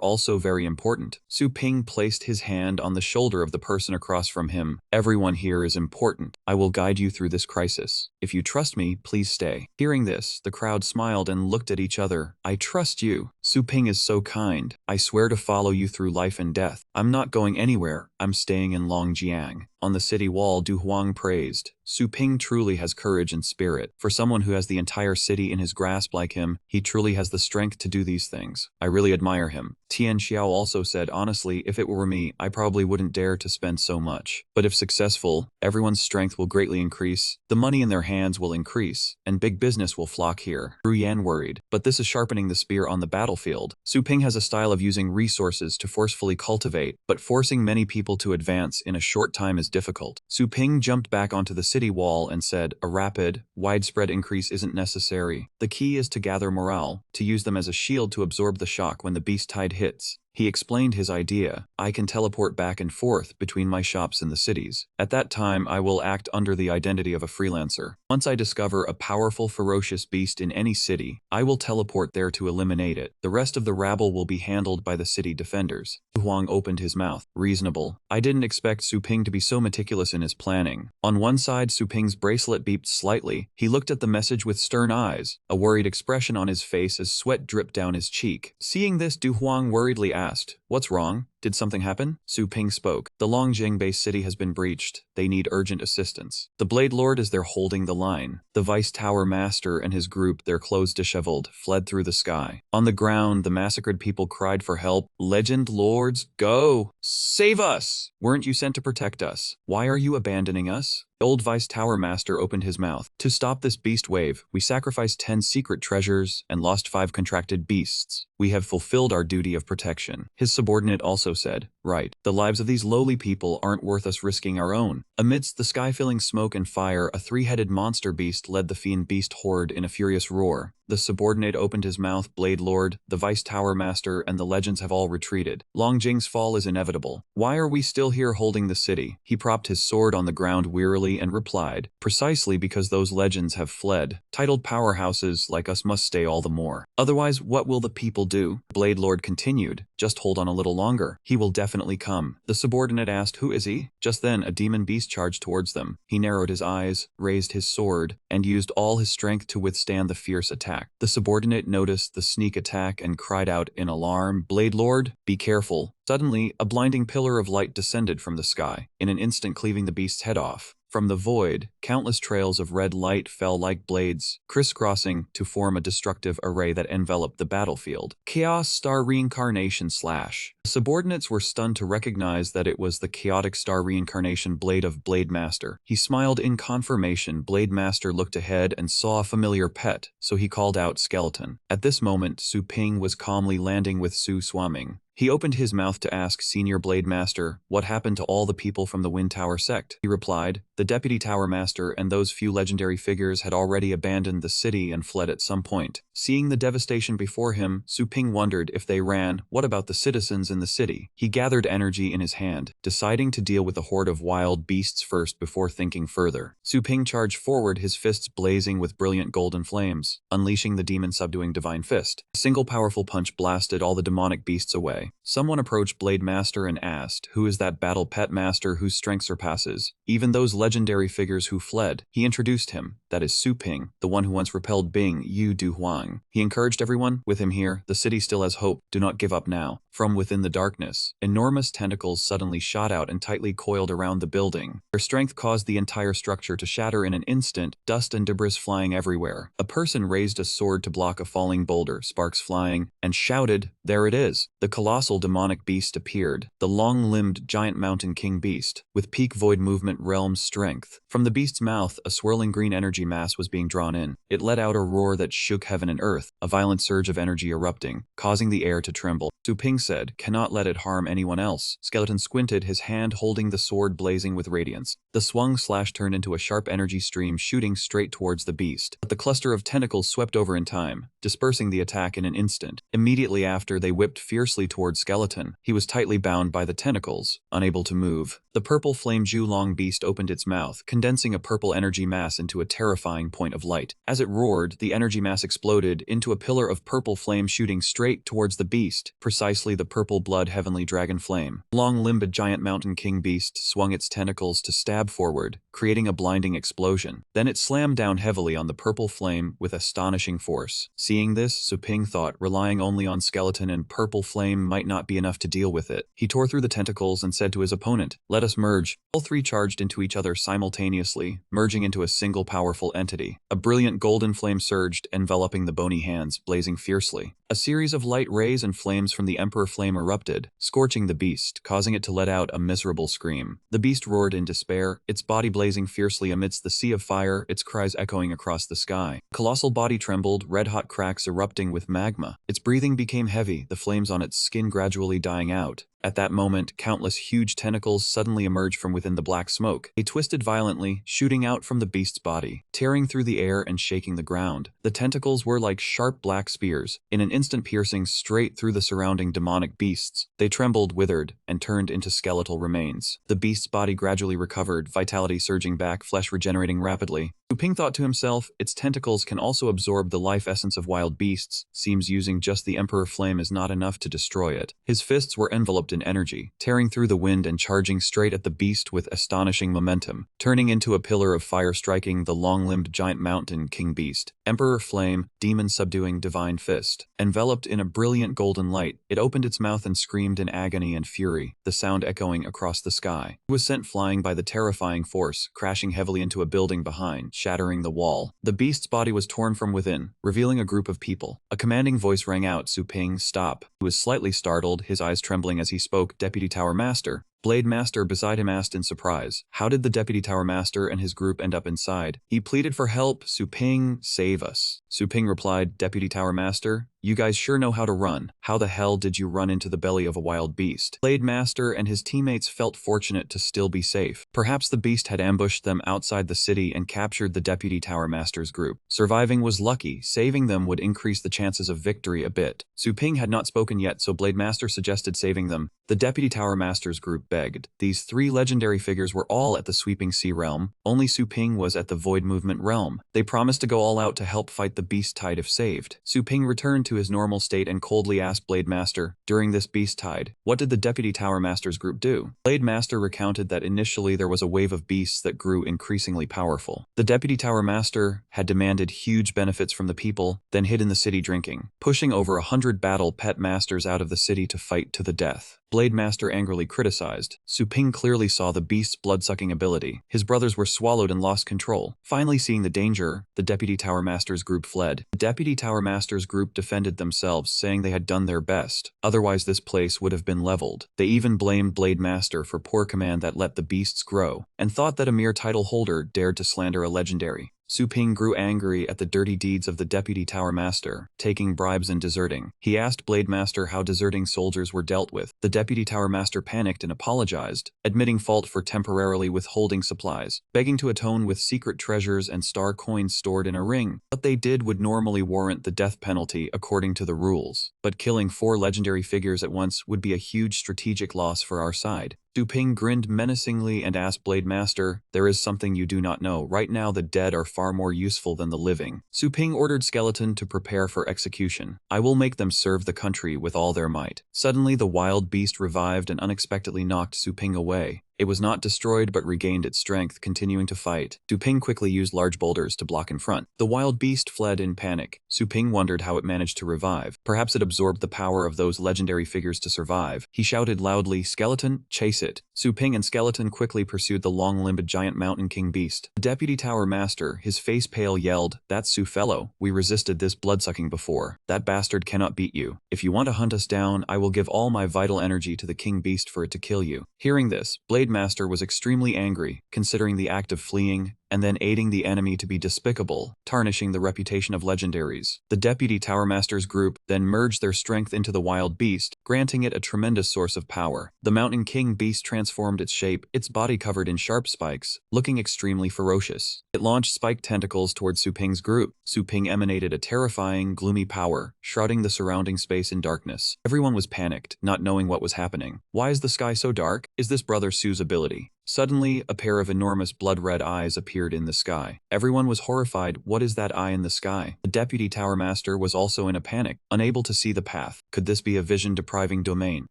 also very important. Su Ping placed his hand on the shoulder of the person across from him. Everyone here is important. I will guide you through this crisis. If you trust me, please stay. Hearing this, the crowd smiled and looked at each other. I trust you. Su Ping is so kind. I swear to follow you through life and death. I'm not going anywhere. I'm staying in Longjiang. On the city wall, Du Huang praised. Su Ping truly has courage and spirit. For someone who has the entire city in his grasp like him, he truly has the strength to do these things. I really admire him. Tian Xiao also said, honestly, if it were me, I probably wouldn't dare to spend so much. But if successful, everyone's strength will greatly increase, the money in their hands will increase, and big business will flock here. Ru Yan worried, but this is sharpening the spear on the battlefield. Su Ping has a style of using resources to forcefully cultivate, but forcing many people to advance in a short time is difficult. Su Ping jumped back onto the city wall and said, a rapid, widespread increase isn't necessary. The key is to gather morale, to use them as a shield to absorb the shock when the beast tide hits. He explained his idea. I can teleport back and forth between my shops in the cities. At that time, I will act under the identity of a freelancer. Once I discover a powerful, ferocious beast in any city, I will teleport there to eliminate it. The rest of the rabble will be handled by the city defenders. Hu Huang opened his mouth. Reasonable. I didn't expect Su Ping to be so meticulous in his planning. On one side, Su Ping's bracelet beeped slightly. He looked at the message with stern eyes, a worried expression on his face as sweat dripped down his cheek. Seeing this, Du Huang worriedly asked, what's wrong? Did something happen? Su Ping spoke. The Longjing base city has been breached. They need urgent assistance. The Blade Lord is there holding the line. The Vice Tower Master and his group, their clothes disheveled, fled through the sky. On the ground, the massacred people cried for help. Legend Lords, go! Save us! Weren't you sent to protect us? Why are you abandoning us? Old Vice Tower Master opened his mouth. To stop this beast wave, we sacrificed 10 secret treasures and lost 5 contracted beasts. We have fulfilled our duty of protection. His subordinate also said, right, the lives of these lowly people aren't worth us risking our own. Amidst the sky-filling smoke and fire, a 3-headed monster beast led the fiend beast horde in a furious roar. The subordinate opened his mouth. Blade Lord, the Vice Tower Master, and the legends have all retreated. Longjing's fall is inevitable. Why are we still here holding the city? He propped his sword on the ground wearily and replied, precisely because those legends have fled. Titled powerhouses like us must stay all the more. Otherwise, what will the people do? Blade Lord continued, just hold on a little longer. He will definitely come. The subordinate asked, who is he? Just then, a demon beast charged towards them. He narrowed his eyes, raised his sword, and used all his strength to withstand the fierce attack. The subordinate noticed the sneak attack and cried out in alarm, Blade Lord, be careful. Suddenly, a blinding pillar of light descended from the sky, in an instant cleaving the beast's head off. From the void, countless trails of red light fell like blades, crisscrossing to form a destructive array that enveloped the battlefield. Chaos Star Reincarnation Slash. The subordinates were stunned to recognize that it was the Chaotic Star Reincarnation Blade of Blade Master. He smiled in confirmation. Blade Master looked ahead and saw a familiar pet, so he called out Skeleton. At this moment, Su Ping was calmly landing with Su Swamming. He opened his mouth to ask Senior Blade Master, what happened to all the people from the Wind Tower sect? He replied, the Deputy Tower Master and those few legendary figures had already abandoned the city and fled at some point. Seeing the devastation before him, Su Ping wondered if they ran, what about the citizens in the city? He gathered energy in his hand, deciding to deal with the horde of wild beasts first before thinking further. Su Ping charged forward, his fists blazing with brilliant golden flames, unleashing the demon subduing divine fist. A single powerful punch blasted all the demonic beasts away. Someone approached Blade Master and asked, who is that battle pet master whose strength surpasses even those legendary figures who fled? He introduced him. That is Su Ping, the one who once repelled Bing Yu Du Huang. He encouraged everyone, with him here, the city still has hope. Do not give up now. From within the darkness, enormous tentacles suddenly shot out and tightly coiled around the building. Their strength caused the entire structure to shatter in an instant, dust and debris flying everywhere. A person raised a sword to block a falling boulder, sparks flying, and shouted, there it is. The colossal demonic beast appeared, the long-limbed giant mountain king beast, with peak void movement realm strength. From the beast's mouth, a swirling green energy mass was being drawn in. It let out a roar that shook heaven and earth, a violent surge of energy erupting, causing the air to tremble. Su Ping said, cannot let it harm anyone else. Skeleton squinted, his hand holding the sword blazing with radiance. The swung slash turned into a sharp energy stream shooting straight towards the beast. But the cluster of tentacles swept over in time, dispersing the attack in an instant. Immediately after, they whipped fiercely towards toward Skeleton. He was tightly bound by the tentacles, unable to move. The purple flame Zhulong beast opened its mouth, condensing a purple energy mass into a terrifying point of light. As it roared, the energy mass exploded into a pillar of purple flame shooting straight towards the beast, precisely the purple blood heavenly dragon flame. Long-limbed giant mountain king beast swung its tentacles to stab forward, creating a blinding explosion. Then it slammed down heavily on the purple flame with astonishing force. Seeing this, Suping thought relying only on Skeleton and purple flame might not be enough to deal with it. He tore through the tentacles and said to his opponent, "Let us merge." All three charged into each other simultaneously, merging into a single powerful entity. A brilliant golden flame surged, enveloping the bony hands, blazing fiercely. A series of light rays and flames from the Emperor Flame erupted, scorching the beast, causing it to let out a miserable scream. The beast roared in despair, its body blazing fiercely amidst the sea of fire, its cries echoing across the sky. Colossal body trembled, red-hot cracks erupting with magma. Its breathing became heavy, the flames on its skin gradually dying out. At that moment, countless huge tentacles suddenly emerged from within the black smoke. They twisted violently, shooting out from the beast's body, tearing through the air and shaking the ground. The tentacles were like sharp black spears, in an instant piercing straight through the surrounding demonic beasts. They trembled, withered, and turned into skeletal remains. The beast's body gradually recovered, vitality surging back, flesh regenerating rapidly. Suping thought to himself, its tentacles can also absorb the life essence of wild beasts. Seems using just the Emperor Flame is not enough to destroy it. His fists were enveloped in energy, tearing through the wind and charging straight at the beast with astonishing momentum, turning into a pillar of fire striking the long-limbed giant mountain king beast. Emperor Flame, demon subduing divine fist. Enveloped in a brilliant golden light, it opened its mouth and screamed in agony and fury, the sound echoing across the sky. It was sent flying by the terrifying force, crashing heavily into a building behind, shattering the wall. The beast's body was torn from within, revealing a group of people. A commanding voice rang out, "Suping, stop." He was slightly startled, his eyes trembling as he spoke. "Deputy Tower Master." Blade Master beside him asked in surprise, "How did the Deputy Tower Master and his group end up inside?" He pleaded for help. "Suping, save us." Suping replied, "Deputy Tower Master, you guys sure know how to run. How the hell did you run into the belly of a wild beast?" Blade Master and his teammates felt fortunate to still be safe. Perhaps the beast had ambushed them outside the city and captured the Deputy Tower Master's group. Surviving was lucky, saving them would increase the chances of victory a bit. Suping had not spoken yet, so Blade Master suggested saving them. The Deputy Tower Master's group begged. These three legendary figures were all at the Sweeping Sea realm. Only Suping was at the Void Movement realm. They promised to go all out to help fight the beast tide if saved. Suping returned to his normal state and coldly asked Blade Master, "During this beast tide, what did the Deputy Tower Master's group do?" Blade Master recounted that initially there was a wave of beasts that grew increasingly powerful. The Deputy Tower Master had demanded huge benefits from the people, then hid in the city drinking, pushing over 100 battle pet masters out of the city to fight to the death. Blade Master angrily criticized. Suping clearly saw the beast's blood-sucking ability. His brothers were swallowed and lost control. Finally seeing the danger, the Deputy Tower Master's group fled. The Deputy Tower Master's group defended themselves, saying they had done their best. Otherwise this place would have been leveled. They even blamed Blade Master for poor command that let the beasts grow, and thought that a mere title holder dared to slander a legendary. Suping grew angry at the dirty deeds of the Deputy Tower Master, taking bribes and deserting. He asked Blade Master how deserting soldiers were dealt with. The Deputy Tower Master panicked and apologized, admitting fault for temporarily withholding supplies, begging to atone with secret treasures and star coins stored in a ring. What they did would normally warrant the death penalty according to the rules, but killing 4 legendary figures at once would be a huge strategic loss for our side. Suping grinned menacingly and asked Blade Master, "There is something you do not know. Right now the dead are far more useful than the living." Suping ordered Skeleton to prepare for execution. "I will make them serve the country with all their might." Suddenly the wild beast revived and unexpectedly knocked Suping away. It was not destroyed but regained its strength, continuing to fight. Suping quickly used large boulders to block in front. The wild beast fled in panic. Suping wondered how it managed to revive. Perhaps it absorbed the power of those legendary figures to survive. He shouted loudly, "Skeleton, chase it." Suping and Skeleton quickly pursued the long-limbed giant mountain king beast. The Deputy Tower Master, his face pale, yelled, "That's Sufello. We resisted this bloodsucking before. That bastard cannot beat you. If you want to hunt us down, I will give all my vital energy to the king beast for it to kill you." Hearing this, Blade Master was extremely angry, considering the act of fleeing and then aiding the enemy to be despicable, tarnishing the reputation of legendaries. The Deputy Tower Masters group then merged their strength into the wild beast, granting it a tremendous source of power. The Mountain King beast transformed its shape, its body covered in sharp spikes, looking extremely ferocious. It launched spiked tentacles towards Su Ping's group. Su Ping emanated a terrifying, gloomy power, shrouding the surrounding space in darkness. Everyone was panicked, not knowing what was happening. Why is the sky so dark? Is this Brother Su's ability? Suddenly, a pair of enormous blood-red eyes appeared in the sky. Everyone was horrified. What is that eye in the sky? The Deputy Tower Master was also in a panic, unable to see the path. Could this be a vision-depriving domain?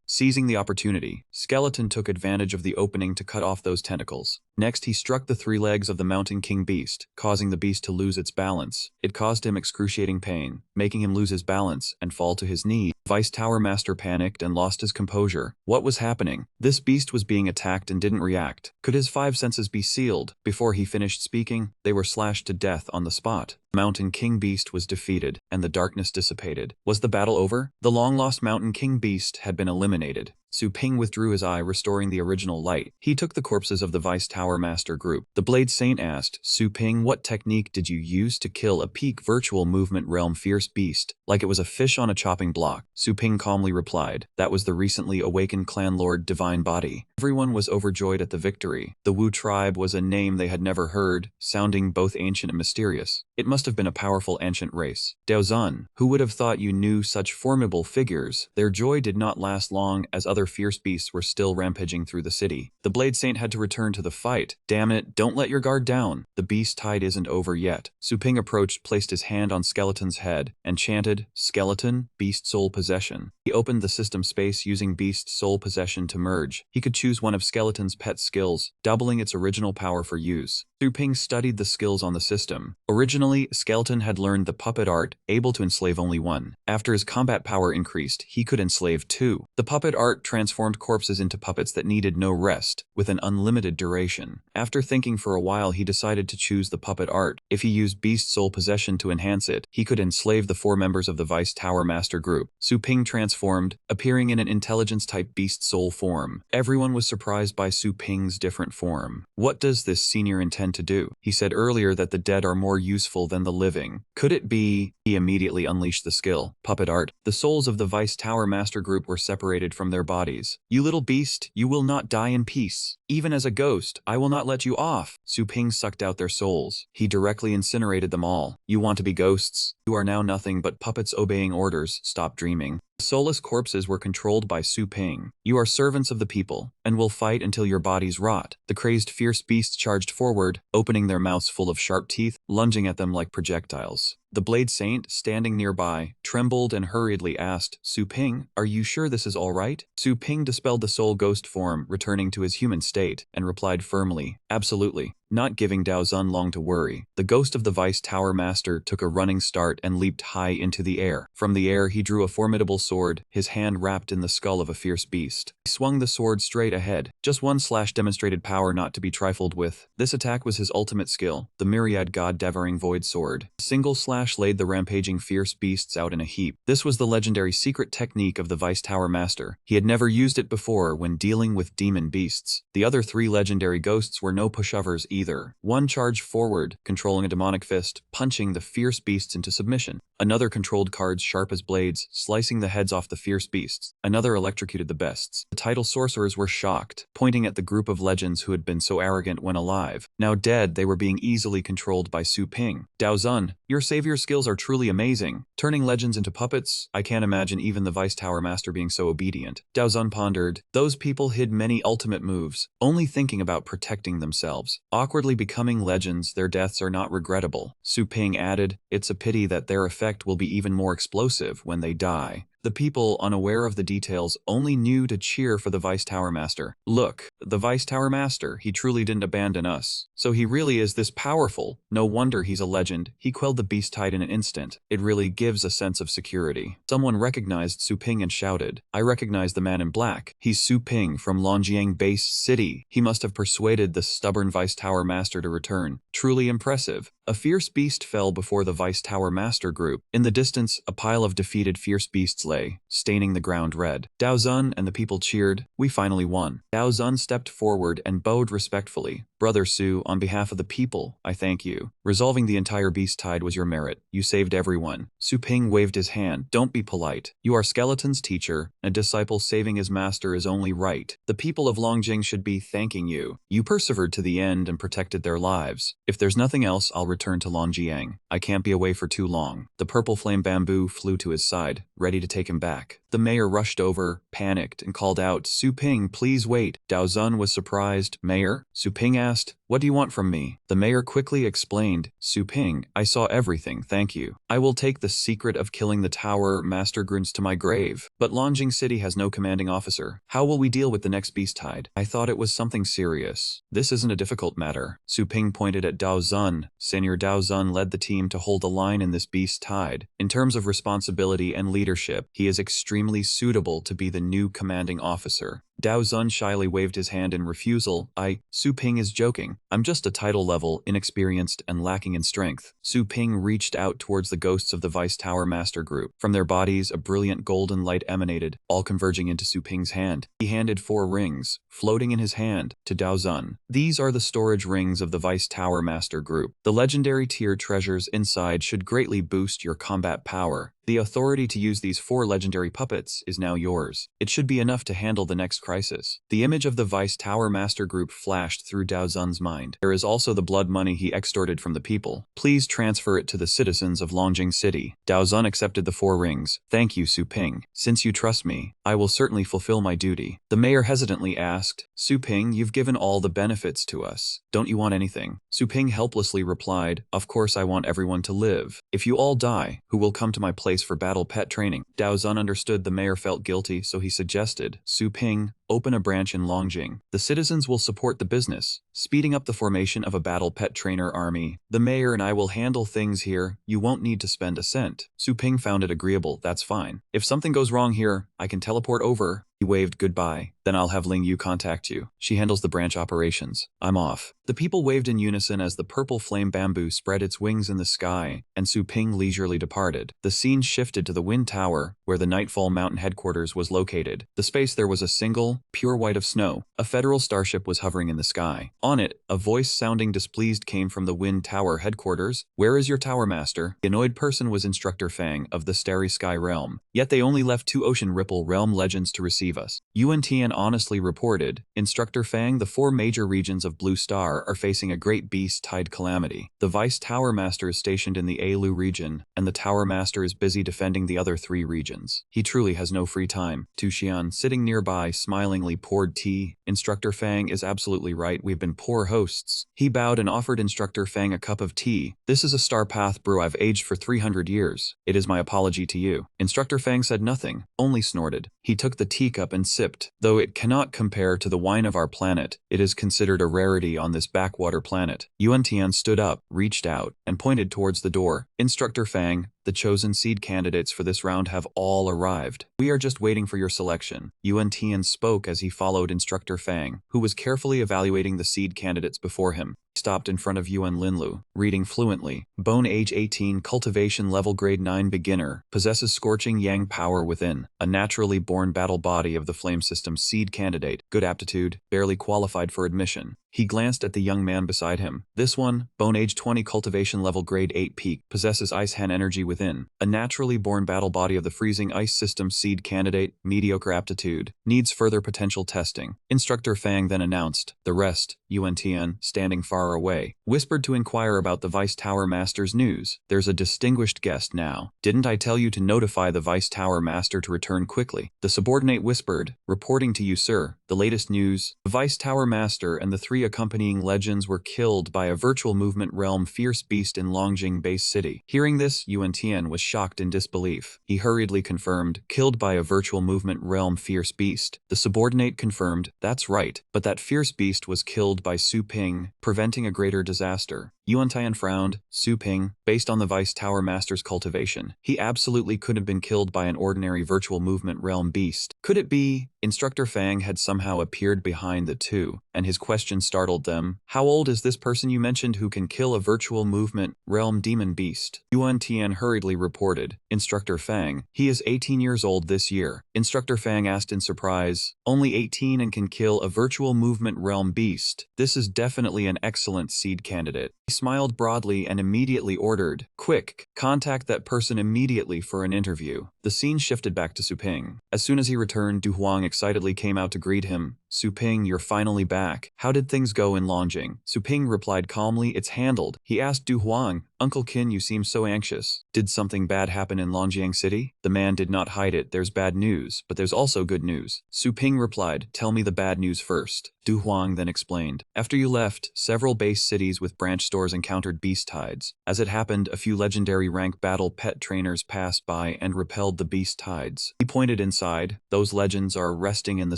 Seizing the opportunity, Skeleton took advantage of the opening to cut off those tentacles. Next, he struck the three legs of the Mountain King beast, causing the beast to lose its balance. It caused him excruciating pain, making him lose his balance and fall to his knees. Vice Tower Master panicked and lost his composure. What was happening? This beast was being attacked and didn't react. Could his five senses be sealed? Before he finished speaking, they were slashed to death on the spot. Mountain King Beast was defeated, and the darkness dissipated. Was the battle over? The long-lost Mountain King Beast had been eliminated. Su Ping withdrew his eye, restoring the original light. He took the corpses of the Vice Tower Master group. The Blade Saint asked, Su Ping, what technique did you use to kill a peak virtual movement realm fierce beast, like it was a fish on a chopping block? Su Ping calmly replied, that was the recently awakened clan lord Divine Body. Everyone was overjoyed at the victory. The Wu tribe was a name they had never heard, sounding both ancient and mysterious. It must have been a powerful ancient race. Daozun, who would have thought you knew such formidable figures? Their joy did not last long, as other fierce beasts were still rampaging through the city. The Blade Saint had to return to the fight. Damn it, don't let your guard down. The beast tide isn't over yet. Su Ping approached, placed his hand on Skeleton's head, and chanted, Skeleton, Beast Soul Possession. He opened the system space using Beast Soul Possession to merge. He could choose one of Skeleton's pet skills, doubling its original power for use. Su Ping studied the skills on the system. Originally, Skeleton had learned the puppet art, able to enslave only one. After his combat power increased, he could enslave two. The puppet art transformed corpses into puppets that needed no rest, with an unlimited duration. After thinking for a while, he decided to choose the puppet art. If he used Beast Soul Possession to enhance it, he could enslave the 4 members of the Vice Tower Master group. Su Ping transformed, appearing in an intelligence-type beast soul form. Everyone was surprised by Su Ping's different form. What does this senior intend to do? He said earlier that the dead are more useful than the living. Could it be? He immediately unleashed the skill. Puppet art. The souls of the Vice Tower Master group were separated from their bodies. You little beast, you will not die in peace. Even as a ghost, I will not let you off. Su Ping sucked out their souls. He directly incinerated them all. You want to be ghosts? You are now nothing but puppets obeying orders. Stop dreaming. The soulless corpses were controlled by Su Ping. You are servants of the people, and will fight until your bodies rot. The crazed fierce beasts charged forward, opening their mouths full of sharp teeth, lunging at them like projectiles. The Blade Saint, standing nearby, trembled and hurriedly asked, Su Ping, are you sure this is all right? Su Ping dispelled the soul ghost form, returning to his human state, and replied firmly, absolutely. Not giving Daozun long to worry, the ghost of the Vice Tower Master took a running start and leaped high into the air. From the air he drew a formidable sword, his hand wrapped in the skull of a fierce beast. He swung the sword straight ahead. Just one slash demonstrated power not to be trifled with. This attack was his ultimate skill, the Myriad God-Devouring Void Sword. A single slash laid the rampaging fierce beasts out in a heap. This was the legendary secret technique of the Vice Tower Master. He had never used it before when dealing with demon beasts. The other 3 legendary ghosts were no pushovers either. One charged forward, controlling a demonic fist, punching the fierce beasts into submission. Another controlled cards sharp as blades, slicing the heads off the fierce beasts. Another electrocuted the beasts. The title sorcerers were shocked, pointing at the group of legends who had been so arrogant when alive. Now dead, they were being easily controlled by Su Ping. Daozun, your savior skills are truly amazing. Turning legends into puppets, I can't imagine even the Vice Tower Master being so obedient. Daozun pondered, those people hid many ultimate moves, only thinking about protecting themselves. Awkwardly becoming legends, their deaths are not regrettable. Su Ping added, it's a pity that their effect will be even more explosive when they die. The people, unaware of the details, only knew to cheer for the Vice Tower Master. Look, the Vice Tower Master, he truly didn't abandon us. So he really is this powerful. No wonder he's a legend. He quelled the beast tide in an instant. It really gives a sense of security. Someone recognized Su Ping and shouted, I recognize the man in black. He's Su Ping from Longjiang Base City. He must have persuaded the stubborn Vice Tower Master to return. Truly impressive. A fierce beast fell before the Vice Tower Master group. In the distance, a pile of defeated fierce beasts lay, staining the ground red. Daozun and the people cheered. We finally won. Daozun stepped forward and bowed respectfully. Brother Su, on behalf of the people, I thank you. Resolving the entire beast tide was your merit. You saved everyone. Su Ping waved his hand. Don't be polite. You are Skeleton's teacher. A disciple saving his master is only right. The people of Longjing should be thanking you. You persevered to the end and protected their lives. If there's nothing else, I'll return to Longjiang. I can't be away for too long. The purple flame bamboo flew to his side, ready to take him back. The mayor rushed over, panicked, and called out, Su Ping, please wait. Dao Zun was surprised. Mayor? Su Ping asked, what do you want from me? The mayor quickly explained, Su Ping, I saw everything, thank you. I will take the secret of killing the tower master grunts to my grave. But Longjing City has no commanding officer. How will we deal with the next beast tide? I thought it was something serious. This isn't a difficult matter. Su Ping pointed at Dao Zun. Senior Dao Zun led the team to hold the line in this beast tide. In terms of responsibility and leadership, he is extremely suitable to be the new commanding officer. Dao Zun shyly waved his hand in refusal. Su Ping is joking. I'm just a title level, inexperienced, and lacking in strength. Su Ping reached out towards the ghosts of the Vice Tower Master Group. From their bodies, a brilliant golden light emanated, all converging into Su Ping's hand. He handed 4 rings, floating in his hand, to Dao Zun. These are the storage rings of the Vice Tower Master Group. The legendary tier treasures inside should greatly boost your combat power. The authority to use these 4 legendary puppets is now yours. It should be enough to handle the next crisis. The image of the Vice Tower Master Group flashed through Dao Zun's mind. There is also the blood money he extorted from the people. Please transfer it to the citizens of Longjing City. Dao Zun accepted the 4 rings. Thank you, Su Ping. Since you trust me, I will certainly fulfill my duty. The mayor hesitantly asked, Su Ping, you've given all the benefits to us. Don't you want anything? Su Ping helplessly replied, of course I want everyone to live. If you all die, who will come to my place for battle pet training? Dao Zun understood the mayor felt guilty, so he suggested, Su Ping, open a branch in Longjing. The citizens will support the business, speeding up the formation of a battle pet trainer army. The mayor and I will handle things here. You won't need to spend a cent. Su Ping found it agreeable. That's fine. If something goes wrong here, I can teleport over. He waved goodbye. Then I'll have Ling Yu contact you. She handles the branch operations. I'm off. The people waved in unison as the purple flame bamboo spread its wings in the sky, and Su Ping leisurely departed. The scene shifted to the Wind Tower, where the Nightfall Mountain headquarters was located. The space there was a single, pure white of snow. A federal starship was hovering in the sky. On it, a voice sounding displeased came from the Wind Tower headquarters. Where is your tower master? The annoyed person was Instructor Fang of the Starry Sky Realm. Yet they only left 2 Ocean Ripple Realm legends to receive us. Yuan Tian honestly reported, Instructor Fang, the 4 major regions of Blue Star are facing a great beast tide calamity. The Vice Tower Master is stationed in the Ailu region, and the Tower Master is busy defending the other 3 regions. He truly has no free time. Tu Xian, sitting nearby, smilingly poured tea. Instructor Fang is absolutely right, we've been poor hosts. He bowed and offered Instructor Fang a cup of tea. This is a Star Path brew I've aged for 300 years. It is my apology to you. Instructor Fang said nothing, only snorted. He took the teacup and sipped. Though it cannot compare to the wine of our planet, it is considered a rarity on this backwater planet. Yuan Tian stood up, reached out, and pointed towards the door. Instructor Fang, the chosen seed candidates for this round have all arrived. We are just waiting for your selection. Yuan Tian spoke as he followed Instructor Fang, who was carefully evaluating the seed candidates before him. He stopped in front of Yuan Linlu, reading fluently. Bone age 18, cultivation level grade 9 beginner, possesses scorching yang power within, a naturally born battle body of the flame system seed candidate, good aptitude, barely qualified for admission. He glanced at the young man beside him. This one, bone age 20, cultivation level grade 8 peak, possesses ice hand energy within, a naturally born battle body of the freezing ice system seed candidate, mediocre aptitude, needs further potential testing. Instructor Fang then announced. The rest, Yuan Tian, standing far away, whispered to inquire about the Vice Tower Master's news. There's a distinguished guest now. Didn't I tell you to notify the Vice Tower Master to return quickly? The subordinate whispered, reporting to you, sir. The latest news. The Vice Tower Master and the 3 accompanying legends were killed by a virtual movement realm fierce beast in Longjing base city. Hearing this, Yuan Tian was shocked in disbelief. He hurriedly confirmed, killed by a virtual movement realm fierce beast. The subordinate confirmed, that's right, but that fierce beast was killed by Su Ping, preventing a greater disaster. Yuan Tian frowned. Su Ping, based on the Vice Tower Master's cultivation, he absolutely could have been killed by an ordinary virtual movement realm beast. Could it be? Instructor Fang had somehow appeared behind the two, and his question startled them. How old is this person you mentioned who can kill a virtual movement realm demon beast? Yuan Tian hurriedly reported. Instructor Fang, he is 18 years old this year. Instructor Fang asked in surprise. Only 18 and can kill a virtual movement realm beast. This is definitely an excellent seed candidate. He smiled broadly and immediately ordered, quick, contact that person immediately for an interview. The scene shifted back to Su Ping. As soon as he returned, Du Huang excitedly came out to greet him. Su Ping, you're finally back. How did things go in Longjing? Su Ping replied calmly, it's handled. He asked Du Huang, Uncle Qin, you seem so anxious. Did something bad happen in Longjiang City? The man did not hide it. There's bad news, but there's also good news. Su Ping replied, tell me the bad news first. Du Huang then explained. After you left, several base cities with branch stores encountered beast tides. As it happened, a few legendary rank battle pet trainers passed by and repelled the beast tides. He pointed inside. Those legends are resting in the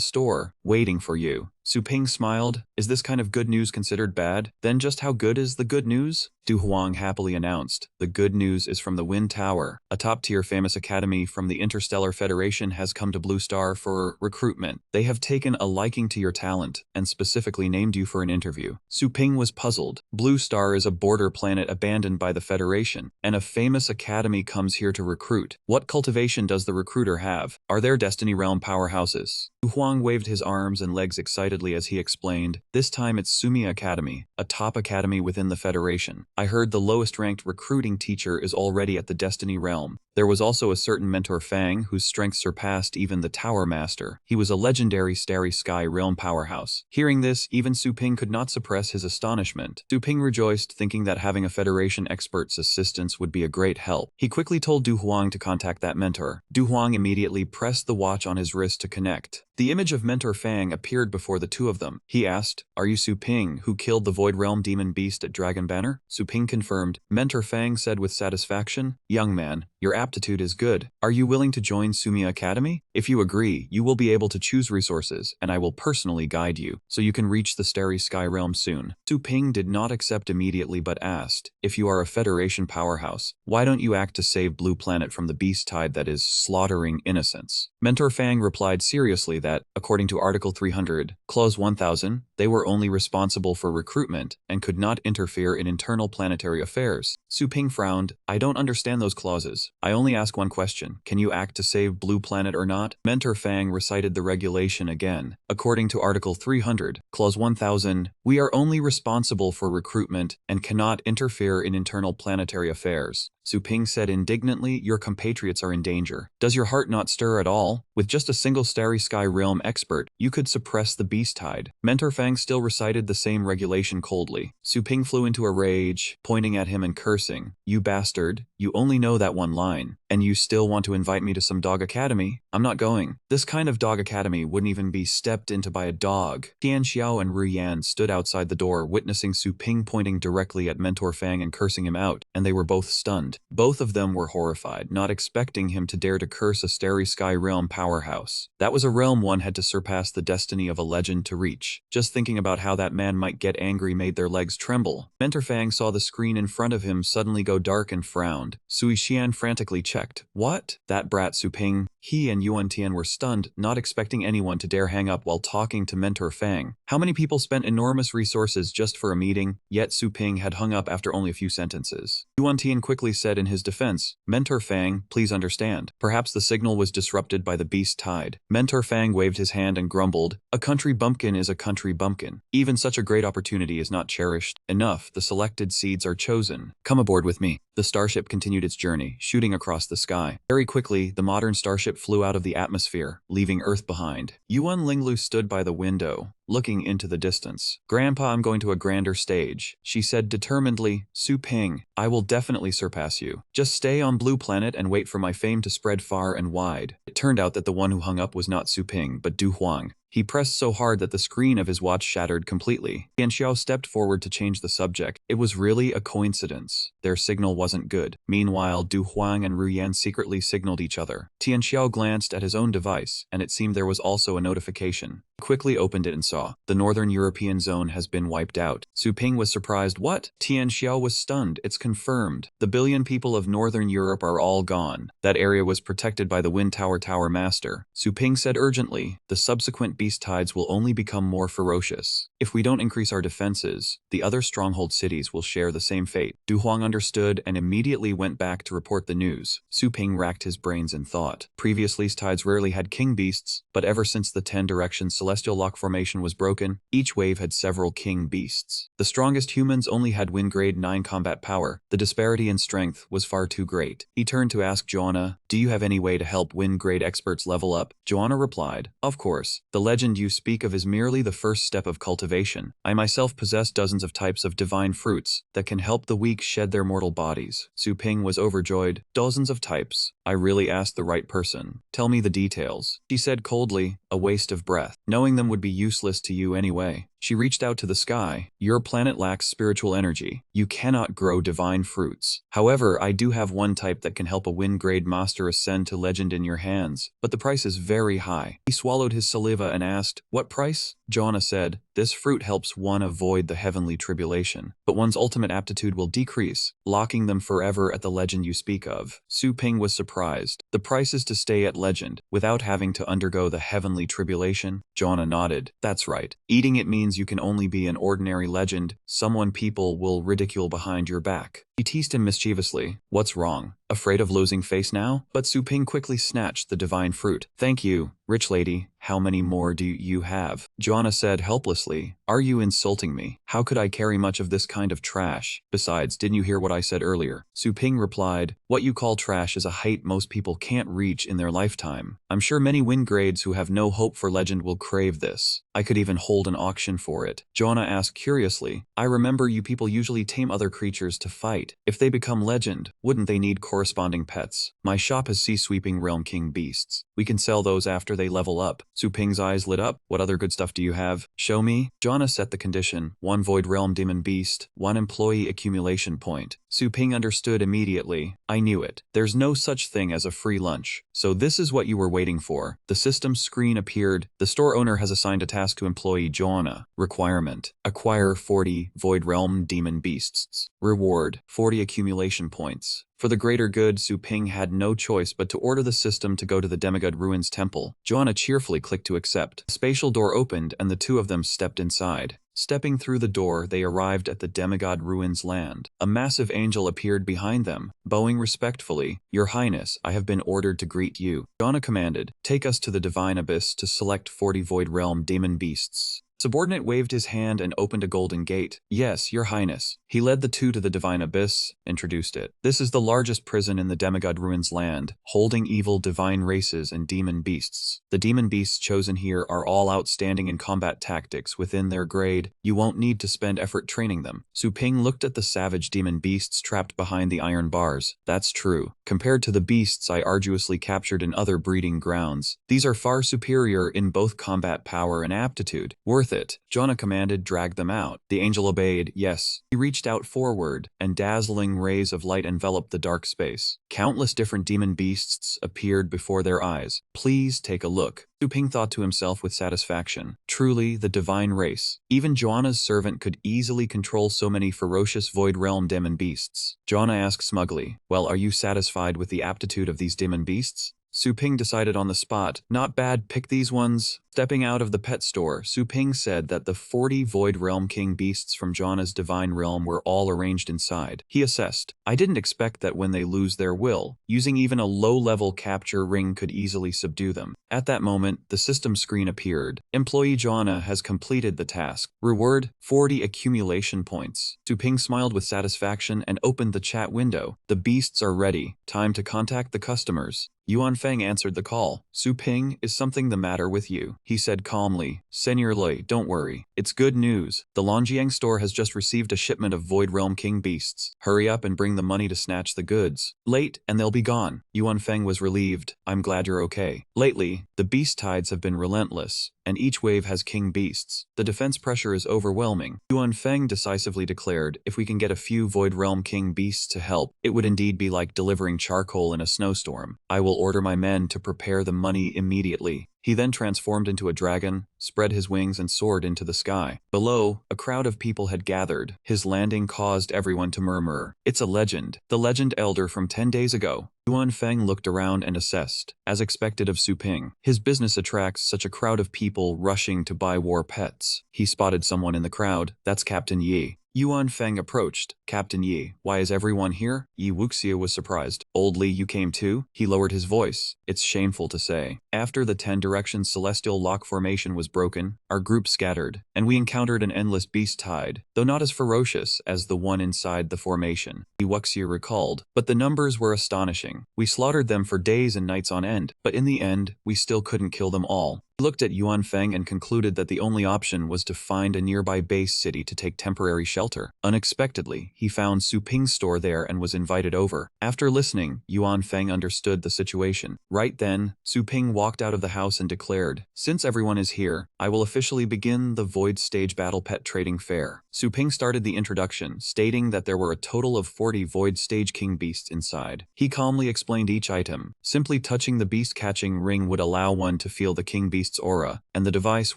store, waiting for you. Su Ping smiled. Is this kind of good news considered bad? Then just how good is the good news? Du Huang happily announced. The good news is from the Wind Tower. A top-tier famous academy from the Interstellar Federation has come to Blue Star for recruitment. They have taken a liking to your talent and specifically named you for an interview. Su Ping was puzzled. Blue Star is a border planet abandoned by the Federation, and a famous academy comes here to recruit. What cultivation does the recruiter have? Are there Destiny Realm powerhouses? Du Huang waved his arms and legs excitedly as he explained, this time it's Sumi Academy, a top academy within the Federation. I heard the lowest ranked recruiting teacher is already at the Destiny Realm. There was also a certain mentor Fang whose strength surpassed even the Tower Master. He was a legendary Starry Sky Realm powerhouse. Hearing this, even Su Ping could not suppress his astonishment. Su Ping rejoiced, thinking that having a Federation expert's assistance would be a great help. He quickly told Du Huang to contact that mentor. Du Huang immediately pressed the watch on his wrist to connect. The image of Mentor Fang appeared before the two of them. He asked, are you Su Ping, who killed the Void Realm demon beast at Dragon Banner? Su Ping confirmed. Mentor Fang said with satisfaction, young man, your aptitude is good. Are you willing to join Sumi Academy? If you agree, you will be able to choose resources, and I will personally guide you, so you can reach the Starry Sky Realm soon. Su Ping did not accept immediately but asked, if you are a Federation powerhouse, why don't you act to save Blue Planet from the beast tide that is slaughtering innocents? Mentor Fang replied seriously that, according to Article 300, Clause 1000, they were only responsible for recruitment and could not interfere in internal planetary affairs. Su Ping frowned. I don't understand those clauses. I only ask one question. Can you act to save Blue Planet or not? Mentor Fang recited the regulation again. According to Article 300, Clause 1000, we are only responsible for recruitment and cannot interfere in internal planetary affairs. Su Ping said indignantly, your compatriots are in danger. Does your heart not stir at all? With just a single Starry Sky Realm expert, you could suppress the beast tide. Mentor Fang still recited the same regulation coldly. Su Ping flew into a rage, pointing at him and cursing. You bastard, you only know that one line. And you still want to invite me to some dog academy? I'm not going. This kind of dog academy wouldn't even be stepped into by a dog. Tian Xiao and Ru Yan stood outside the door, witnessing Su Ping pointing directly at Mentor Fang and cursing him out, and they were both stunned. Both of them were horrified, not expecting him to dare to curse a Starry Sky Realm powerhouse. That was a realm one had to surpass the destiny of a legend to reach. Just thinking about how that man might get angry made their legs tremble. Mentor Fang saw the screen in front of him suddenly go dark and frowned. Sui Xian frantically checked. What? That brat Su Ping? He and Yuan Tian were stunned, not expecting anyone to dare hang up while talking to Mentor Fang. How many people spent enormous resources just for a meeting? Yet Su Ping had hung up after only a few sentences. Yuan Tian quickly said in his defense, Mentor Fang, please understand. Perhaps the signal was disrupted by the beast tide. Mentor Fang waved his hand and grumbled, a country bumpkin is a country bumpkin. Even such a great opportunity is not cherished. Enough, the selected seeds are chosen. Come aboard with me. The starship continued its journey, shooting across the sky. Very quickly, the modern starship flew out of the atmosphere, leaving Earth behind. Yuan Linglu stood by the window, looking into the distance. Grandpa, I'm going to a grander stage, she said determinedly. Su Ping, I will definitely surpass you. Just stay on Blue Planet and wait for my fame to spread far and wide. It turned out that the one who hung up was not Su Ping, but Du Huang. He pressed so hard that the screen of his watch shattered completely. Tian Xiao stepped forward to change the subject. It was really a coincidence. Their signal wasn't good. Meanwhile, Du Huang and Ru Yan secretly signaled each other. Tian Xiao glanced at his own device, and it seemed there was also a notification. Quickly opened it and saw, the Northern European zone has been wiped out. Su Ping was surprised. What? Tian Xiao was stunned. It's confirmed. The billion people of Northern Europe are all gone. That area was protected by the Wind Tower Master. Su Ping said urgently, the subsequent beast tides will only become more ferocious. If we don't increase our defenses, the other stronghold cities will share the same fate. Du Huang understood and immediately went back to report the news. Su Ping racked his brains in thought. Previously, tides rarely had king beasts, but ever since the 10 directions celestial lock formation was broken, each wave had several king beasts. The strongest humans only had wind grade 9 combat power. The disparity in strength was far too great. He turned to ask Joanna, do you have any way to help wind grade experts level up? Joanna replied, of course. The legend you speak of is merely the first step of cultivation. I myself possess dozens of types of divine fruits that can help the weak shed their mortal bodies. Su Ping was overjoyed. Dozens of types. I really asked the right person. Tell me the details. She said coldly, a waste of breath. Knowing them would be useless to you anyway. She reached out to the sky. Your planet lacks spiritual energy. You cannot grow divine fruits. However, I do have one type that can help a wind grade master ascend to legend in your hands, but the price is very high. He swallowed his saliva and asked, what price? Joanna said, this fruit helps one avoid the heavenly tribulation, but one's ultimate aptitude will decrease, locking them forever at the legend you speak of. Su Ping was surprised. The price is to stay at legend, without having to undergo the heavenly tribulation? Joanna nodded. That's right. Eating it means you can only be an ordinary legend, someone people will ridicule behind your back. She teased him mischievously. What's wrong? Afraid of losing face now? But Su Ping quickly snatched the divine fruit. Thank you, rich lady. How many more do you have? Joanna said helplessly. Are you insulting me? How could I carry much of this kind of trash? Besides, didn't you hear what I said earlier? Su Ping replied, what you call trash is a height most people can't reach in their lifetime. I'm sure many wind grades who have no hope for legend will crave this. I could even hold an auction for it. Joanna asked curiously, I remember you people usually tame other creatures to fight. If they become legend, wouldn't they need corresponding pets? My shop has sea-sweeping realm king beasts. We can sell those after they level up. Su Ping's eyes lit up. What other good stuff do you have? Show me. Joanna set the condition. 1 void realm demon beast, 1 employee accumulation point. Su Ping understood immediately. I knew it. There's no such thing as a free lunch. So this is what you were waiting for. The system screen appeared. The store owner has assigned a task to employee Joanna. Requirement. Acquire 40 void realm demon beasts. Reward. 40 accumulation points. For the greater good, Su Ping had no choice but to order the system to go to the Demigod Ruins Temple. Joanna cheerfully clicked to accept. The spatial door opened and the two of them stepped inside. Stepping through the door, they arrived at the Demigod Ruins land. A massive angel appeared behind them, bowing respectfully. Your Highness, I have been ordered to greet you. Joanna commanded, take us to the Divine Abyss to select 40 Void Realm Demon Beasts. Subordinate waved his hand and opened a golden gate. Yes, Your Highness. He led the two to the Divine Abyss, introduced it. This is the largest prison in the Demigod Ruins land, holding evil divine races and demon beasts. The demon beasts chosen here are all outstanding in combat tactics within their grade. You won't need to spend effort training them. Su Ping looked at the savage demon beasts trapped behind the iron bars. That's true. Compared to the beasts I arduously captured in other breeding grounds, these are far superior in both combat power and aptitude. Worth it. Joanna commanded, drag them out. The angel obeyed. Yes. He reached out forward, and dazzling rays of light enveloped the dark space. Countless different demon beasts appeared before their eyes. Please take a look. Su Ping thought to himself with satisfaction. Truly, the divine race. Even Joanna's servant could easily control so many ferocious void realm demon beasts. Joanna asked smugly, well, are you satisfied with the aptitude of these demon beasts? Su Ping decided on the spot. Not bad, pick these ones. Stepping out of the pet store, Su Ping said that the 40 Void Realm King beasts from Joanna's divine realm were all arranged inside. He assessed, I didn't expect that when they lose their will, using even a low-level capture ring could easily subdue them. At that moment, the system screen appeared. Employee Joanna has completed the task. Reward, 40 accumulation points. Su Ping smiled with satisfaction and opened the chat window. The beasts are ready. Time to contact the customers. Yuan Feng answered the call. Su Ping, is something the matter with you? He said calmly. Senior Lei, don't worry. It's good news. The Longjiang store has just received a shipment of Void Realm King beasts. Hurry up and bring the money to snatch the goods. Late, and they'll be gone. Yuan Feng was relieved. I'm glad you're okay. Lately, the beast tides have been relentless, and each wave has king beasts. The defense pressure is overwhelming. Yuan Feng decisively declared, if we can get a few Void Realm King beasts to help, it would indeed be like delivering charcoal in a snowstorm. I will order my men to prepare the money immediately. He then transformed into a dragon, spread his wings and soared into the sky. Below, a crowd of people had gathered. His landing caused everyone to murmur. It's a legend. The legend elder from 10 days ago. Yuan Feng looked around and assessed, as expected of Su Ping. His business attracts such a crowd of people rushing to buy war pets. He spotted someone in the crowd. That's Captain Yi. Yuan Feng approached. Captain Yi, why is everyone here? Yi Wuxia was surprised. Old Li, you came too? He lowered his voice. It's shameful to say. After the 10 directions celestial lock formation was broken, our group scattered, and we encountered an endless beast tide, though not as ferocious as the one inside the formation. Yi Wuxia recalled, but the numbers were astonishing. We slaughtered them for days and nights on end, but in the end, we still couldn't kill them all. He looked at Yuan Feng and concluded that the only option was to find a nearby base city to take temporary shelter. Unexpectedly, he found Su Ping's store there and was invited over. After listening, Yuan Feng understood the situation. Right then, Su Ping walked out of the house and declared, since everyone is here, I will officially begin the Void Stage Battle Pet Trading Fair. Su Ping started the introduction, stating that there were a total of 40 Void Stage King Beasts inside. He calmly explained each item. Simply touching the beast catching ring would allow one to feel the King Beast's aura, and the device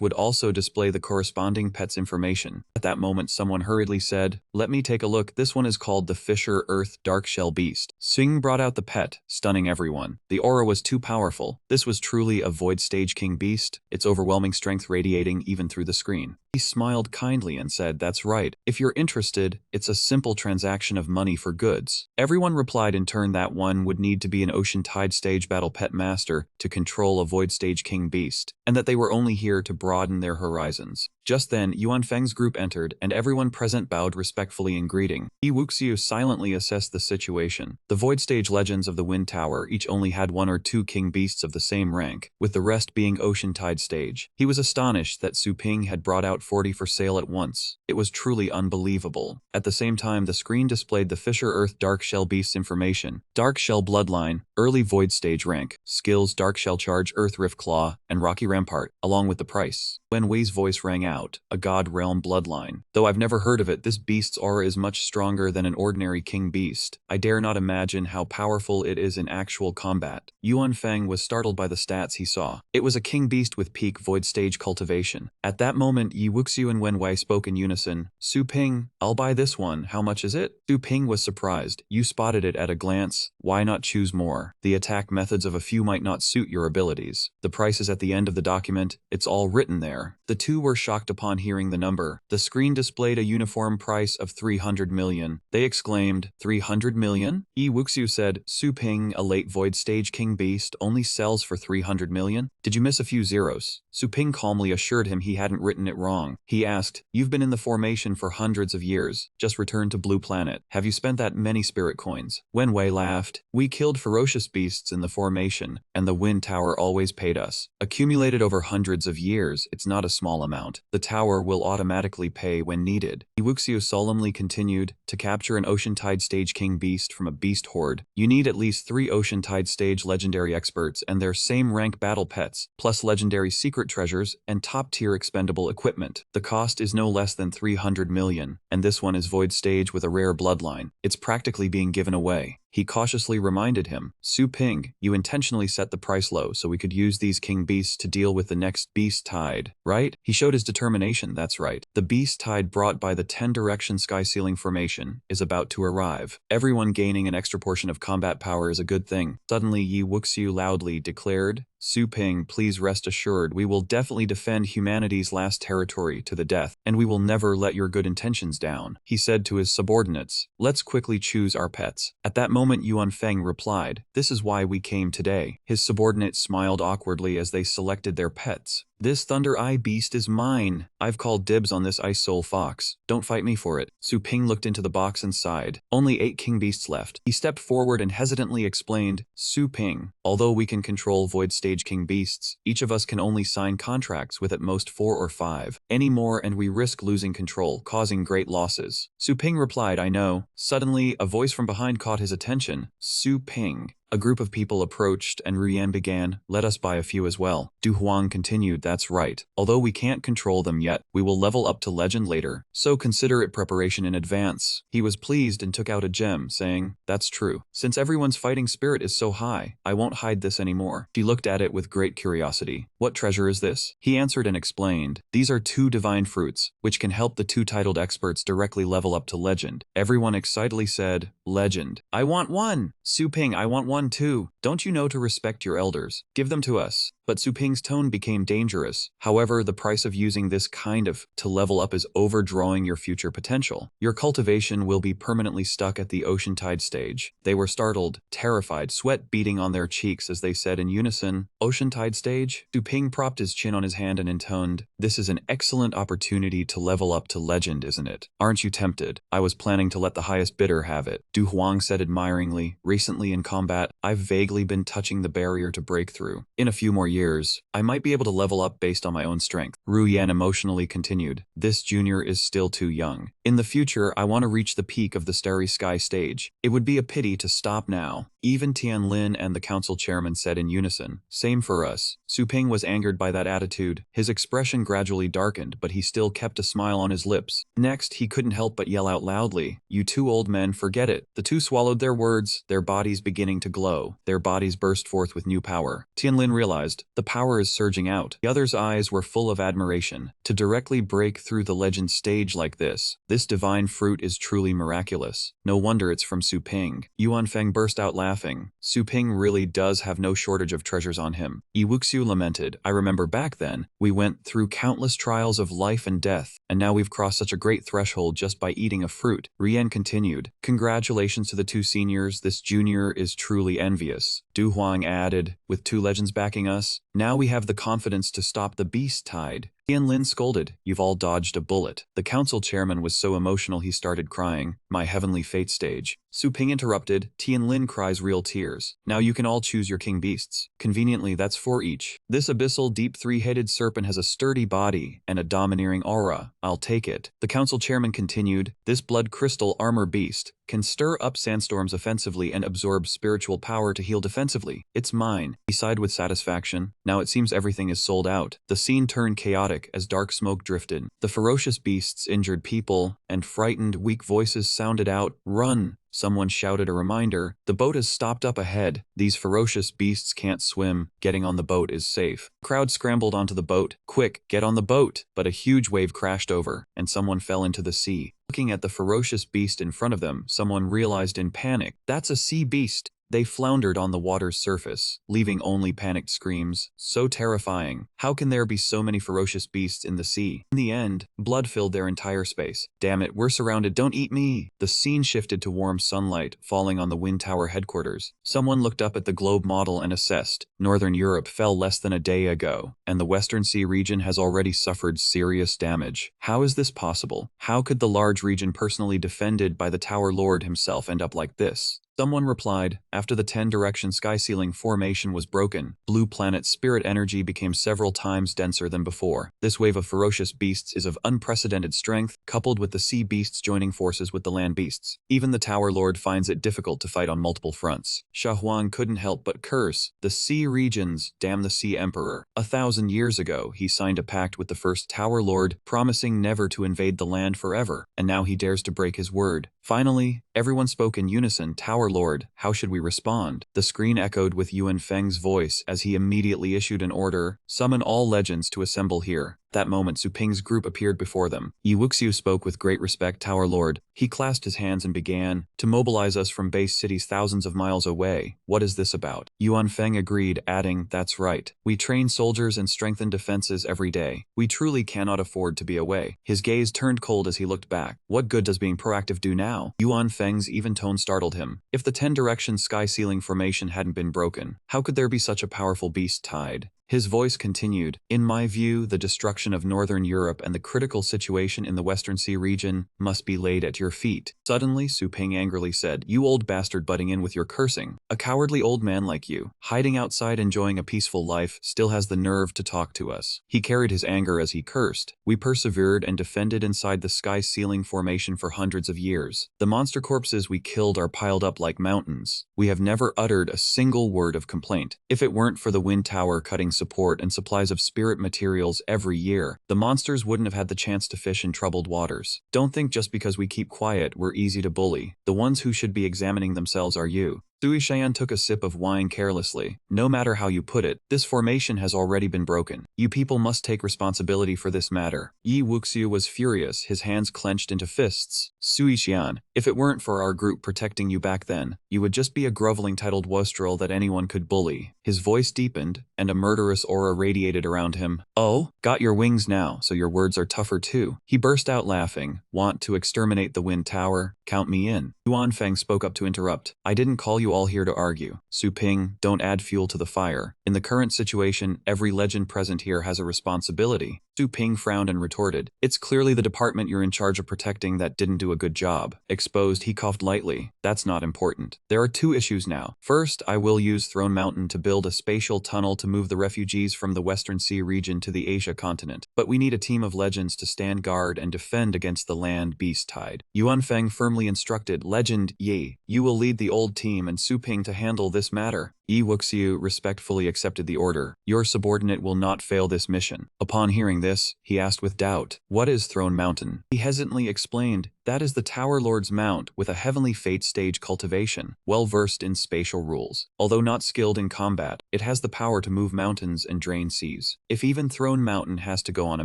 would also display the corresponding pet's information. At that moment, someone hurriedly said, let me take a look. This one is called the Fisher Earth Dark Shell Beast. Sing brought out the pet, stunning everyone. The aura was too powerful. This was truly a Void Stage King Beast, its overwhelming strength radiating even through the screen. He smiled kindly and said, that's right. If you're interested, it's a simple transaction of money for goods. Everyone replied in turn that one would need to be an Ocean Tide Stage Battle Pet Master to control a Void Stage King Beast, and that they were only here to broaden their horizons. Just then, Yuan Feng's group entered, and everyone present bowed respectfully in greeting. Yi Wuxiu silently assessed the situation. The Void Stage Legends of the Wind Tower each only had 1 or 2 king beasts of the same rank, with the rest being Ocean Tide Stage. He was astonished that Su Ping had brought out 40 for sale at once. It was truly unbelievable. At the same time, the screen displayed the Fisher Earth Dark Shell Beasts information. Dark Shell Bloodline, Early Void Stage Rank, Skills Dark Shell Charge Earth Rift Claw, and Rocky Rampart, along with the price. Wen Wei's voice rang out, a God Realm bloodline. Though I've never heard of it, this beast's aura is much stronger than an ordinary king beast. I dare not imagine how powerful it is in actual combat. Yuan Feng was startled by the stats he saw. It was a king beast with peak void stage cultivation. At that moment, Yi Wuxiu and Wen Wei spoke in unison. Su Ping, I'll buy this one. How much is it? Su Ping was surprised. You spotted it at a glance. Why not choose more? The attack methods of a few might not suit your abilities. The price is at the end of the document. It's all written there. The two were shocked upon hearing the number. The screen displayed a uniform price of 300 million. They exclaimed, 300 million? Yi Wuxiu said, Su Ping, a late void stage king beast, only sells for 300 million? Did you miss a few zeros? Su Ping calmly assured him he hadn't written it wrong. He asked, you've been in the formation for hundreds of years, just returned to Blue Planet. Have you spent that many spirit coins? Wen Wei laughed. We killed ferocious beasts in the formation, and the Wind Tower always paid us. Accumulated over hundreds of years, it's not a small amount. The tower will automatically pay when needed. Yi Wuxiu solemnly continued, to capture an Ocean Tide Stage King Beast from a beast horde, you need at least 3 Ocean Tide Stage legendary experts and their same rank battle pets, plus legendary secret treasures and top-tier expendable equipment. The cost is no less than 300 million, and this one is Void Stage with a rare bloodline. It's practically being given away. He cautiously reminded him, Su Ping, you intentionally set the price low so we could use these king beasts to deal with the next beast tide, right? He showed his determination, that's right. The beast tide brought by the 10 direction sky ceiling formation is about to arrive. Everyone gaining an extra portion of combat power is a good thing. Suddenly Yi Wuxiu loudly declared, Su Ping, please rest assured we will definitely defend humanity's last territory to the death, and we will never let your good intentions down. He said to his subordinates, let's quickly choose our pets. At that moment Yuan Feng replied, this is why we came today. His subordinates smiled awkwardly as they selected their pets. This Thunder Eye beast is mine. I've called dibs on this Ice Soul Fox. Don't fight me for it. Su Ping looked into the box and sighed. Only 8 king beasts left. He stepped forward and hesitantly explained, Su Ping, although we can control Void Stage King beasts, each of us can only sign contracts with at most 4 or 5. Any more and we risk losing control, causing great losses. Su Ping replied, I know. Suddenly, a voice from behind caught his attention. Su Ping, A group of people approached and Ruyan began, let us buy a few as well. Du Huang continued, that's right. Although we can't control them yet, we will level up to legend later, so consider it preparation in advance. He was pleased and took out a gem, saying, that's true. Since everyone's fighting spirit is so high, I won't hide this anymore. She looked at it with great curiosity. What treasure is this? He answered and explained, these are 2 divine fruits, which can help the 2 titled experts directly level up to legend. Everyone excitedly said, legend. I want one! Su Ping, I want one too. Don't you know to respect your elders? Give them to us. But Su Ping's tone became dangerous. However, the price of using this kind of to level up is overdrawing your future potential. Your cultivation will be permanently stuck at the ocean tide stage. They were startled, terrified, sweat beading on their cheeks as they said in unison, ocean tide stage? Su Ping propped his chin on his hand and intoned, this is an excellent opportunity to level up to legend, isn't it? Aren't you tempted? I was planning to let the highest bidder have it. Du Huang said admiringly, recently in combat, I've vaguely been touching the barrier to breakthrough. In a few more years, I might be able to level up based on my own strength. Ru Yan emotionally continued, this junior is still too young. In the future, I want to reach the peak of the Starry Sky stage. It would be a pity to stop now. Even Tianlin and the council chairman said in unison, same for us. Su Ping was angered by that attitude. His expression gradually darkened, but he still kept a smile on his lips. Next, he couldn't help but yell out loudly, you 2 old men, forget it. The 2 swallowed their words, their bodies beginning to glow. Their bodies burst forth with new power. Tianlin realized, the power is surging out. The other's eyes were full of admiration. To directly break through the legend stage like this divine fruit is truly miraculous. No wonder it's from Su Ping. Yuan Feng burst out laughing. Su Ping really does have no shortage of treasures on him. Yi Wuxiu lamented, I remember back then, we went through countless trials of life and death, and now we've crossed such a great threshold just by eating a fruit. Rian continued, congratulations to the 2 seniors, this junior is truly envious. Du Huang added, with 2 legends backing us, now we have the confidence to stop the beast tide. Tianlin scolded, you've all dodged a bullet. The council chairman was so emotional he started crying, my heavenly fate stage. Su Ping interrupted, Tianlin cries real tears. Now you can all choose your king beasts. Conveniently, that's 4 each. This abyssal deep 3-headed serpent has a sturdy body and a domineering aura. I'll take it. The council chairman continued, this blood crystal armor beast can stir up sandstorms offensively and absorb spiritual power to heal defensively. It's mine. He sighed with satisfaction. Now it seems everything is sold out. The scene turned chaotic as dark smoke drifted. The ferocious beasts injured people, and frightened, weak voices sounded out, run! Someone shouted a reminder, the boat has stopped up ahead. These ferocious beasts can't swim. Getting on the boat is safe. The crowd scrambled onto the boat. Quick, get on the boat! But a huge wave crashed over, and someone fell into the sea. Looking at the ferocious beast in front of them, someone realized in panic, that's a sea beast. They floundered on the water's surface, leaving only panicked screams. So terrifying. How can there be so many ferocious beasts in the sea? In the end, blood filled their entire space. Damn it, we're surrounded, don't eat me! The scene shifted to warm sunlight, falling on the Wind Tower headquarters. Someone looked up at the globe model and assessed. Northern Europe fell less than a day ago, and the Western Sea region has already suffered serious damage. How is this possible? How could the large region personally defended by the Tower Lord himself end up like this? Someone replied, after the 10-direction sky ceiling formation was broken, Blue Planet's spirit energy became several times denser than before. This wave of ferocious beasts is of unprecedented strength, coupled with the sea beasts joining forces with the land beasts. Even the Tower Lord finds it difficult to fight on multiple fronts. Shahuan couldn't help but curse, the sea regions, damn the Sea Emperor. 1,000 years ago, he signed a pact with the first Tower Lord, promising never to invade the land forever, and now he dares to break his word. Finally, everyone spoke in unison, Tower Lord, how should we respond? The screen echoed with Yuan Feng's voice as he immediately issued an order, summon all legends to assemble here. That moment, Su Ping's group appeared before them. Yi Wuxiu spoke with great respect, Tower Lord. He clasped his hands and began, to mobilize us from base cities thousands of miles away. What is this about? Yuan Feng agreed, adding, that's right. We train soldiers and strengthen defenses every day. We truly cannot afford to be away. His gaze turned cold as he looked back. What good does being proactive do now? Yuan Feng's even tone startled him. If the 10-direction sky ceiling formation hadn't been broken, how could there be such a powerful beast tide? His voice continued, "In my view, the destruction of Northern Europe and the critical situation in the Western Sea region must be laid at your feet." Suddenly, Su Ping angrily said, "You old bastard butting in with your cursing. A cowardly old man like you, hiding outside enjoying a peaceful life, still has the nerve to talk to us." He carried his anger as he cursed. "We persevered and defended inside the sky-ceiling formation for hundreds of years. The monster corpses we killed are piled up like mountains. We have never uttered a single word of complaint. If it weren't for the wind tower cutting support and supplies of spirit materials every year, the monsters wouldn't have had the chance to fish in troubled waters. Don't think just because we keep quiet, we're easy to bully. The ones who should be examining themselves are you." Sui Xian took a sip of wine carelessly. "No matter how you put it, this formation has already been broken. You people must take responsibility for this matter." Yi Wuxiu was furious, his hands clenched into fists. "Sui Xian, if it weren't for our group protecting you back then, you would just be a groveling titled wastrel that anyone could bully." His voice deepened, and a murderous aura radiated around him. "Oh, got your wings now, so your words are tougher too." He burst out laughing. "Want to exterminate the wind tower? Count me in." Yuan Feng spoke up to interrupt. "I didn't call you all here to argue. Su Ping, don't add fuel to the fire. In the current situation, every legend present here has a responsibility." Su Ping frowned and retorted, "It's clearly the department you're in charge of protecting that didn't do a good job." Exposed, he coughed lightly. "That's not important. There are two issues now. First, I will use Throne Mountain to build a spatial tunnel to move the refugees from the Western Sea region to the Asia continent. But we need a team of legends to stand guard and defend against the land beast tide." Yuan Feng firmly instructed, "Legend Yi, you will lead the old team and Su Ping to handle this matter." Yi Wuxiu respectfully accepted the order. "Your subordinate will not fail this mission." Upon hearing this, he asked with doubt, "What is Throne Mountain?" He hesitantly explained, "That is the Tower Lord's mount with a heavenly fate stage cultivation, well versed in spatial rules. Although not skilled in combat, it has the power to move mountains and drain seas. If even Throne Mountain has to go on a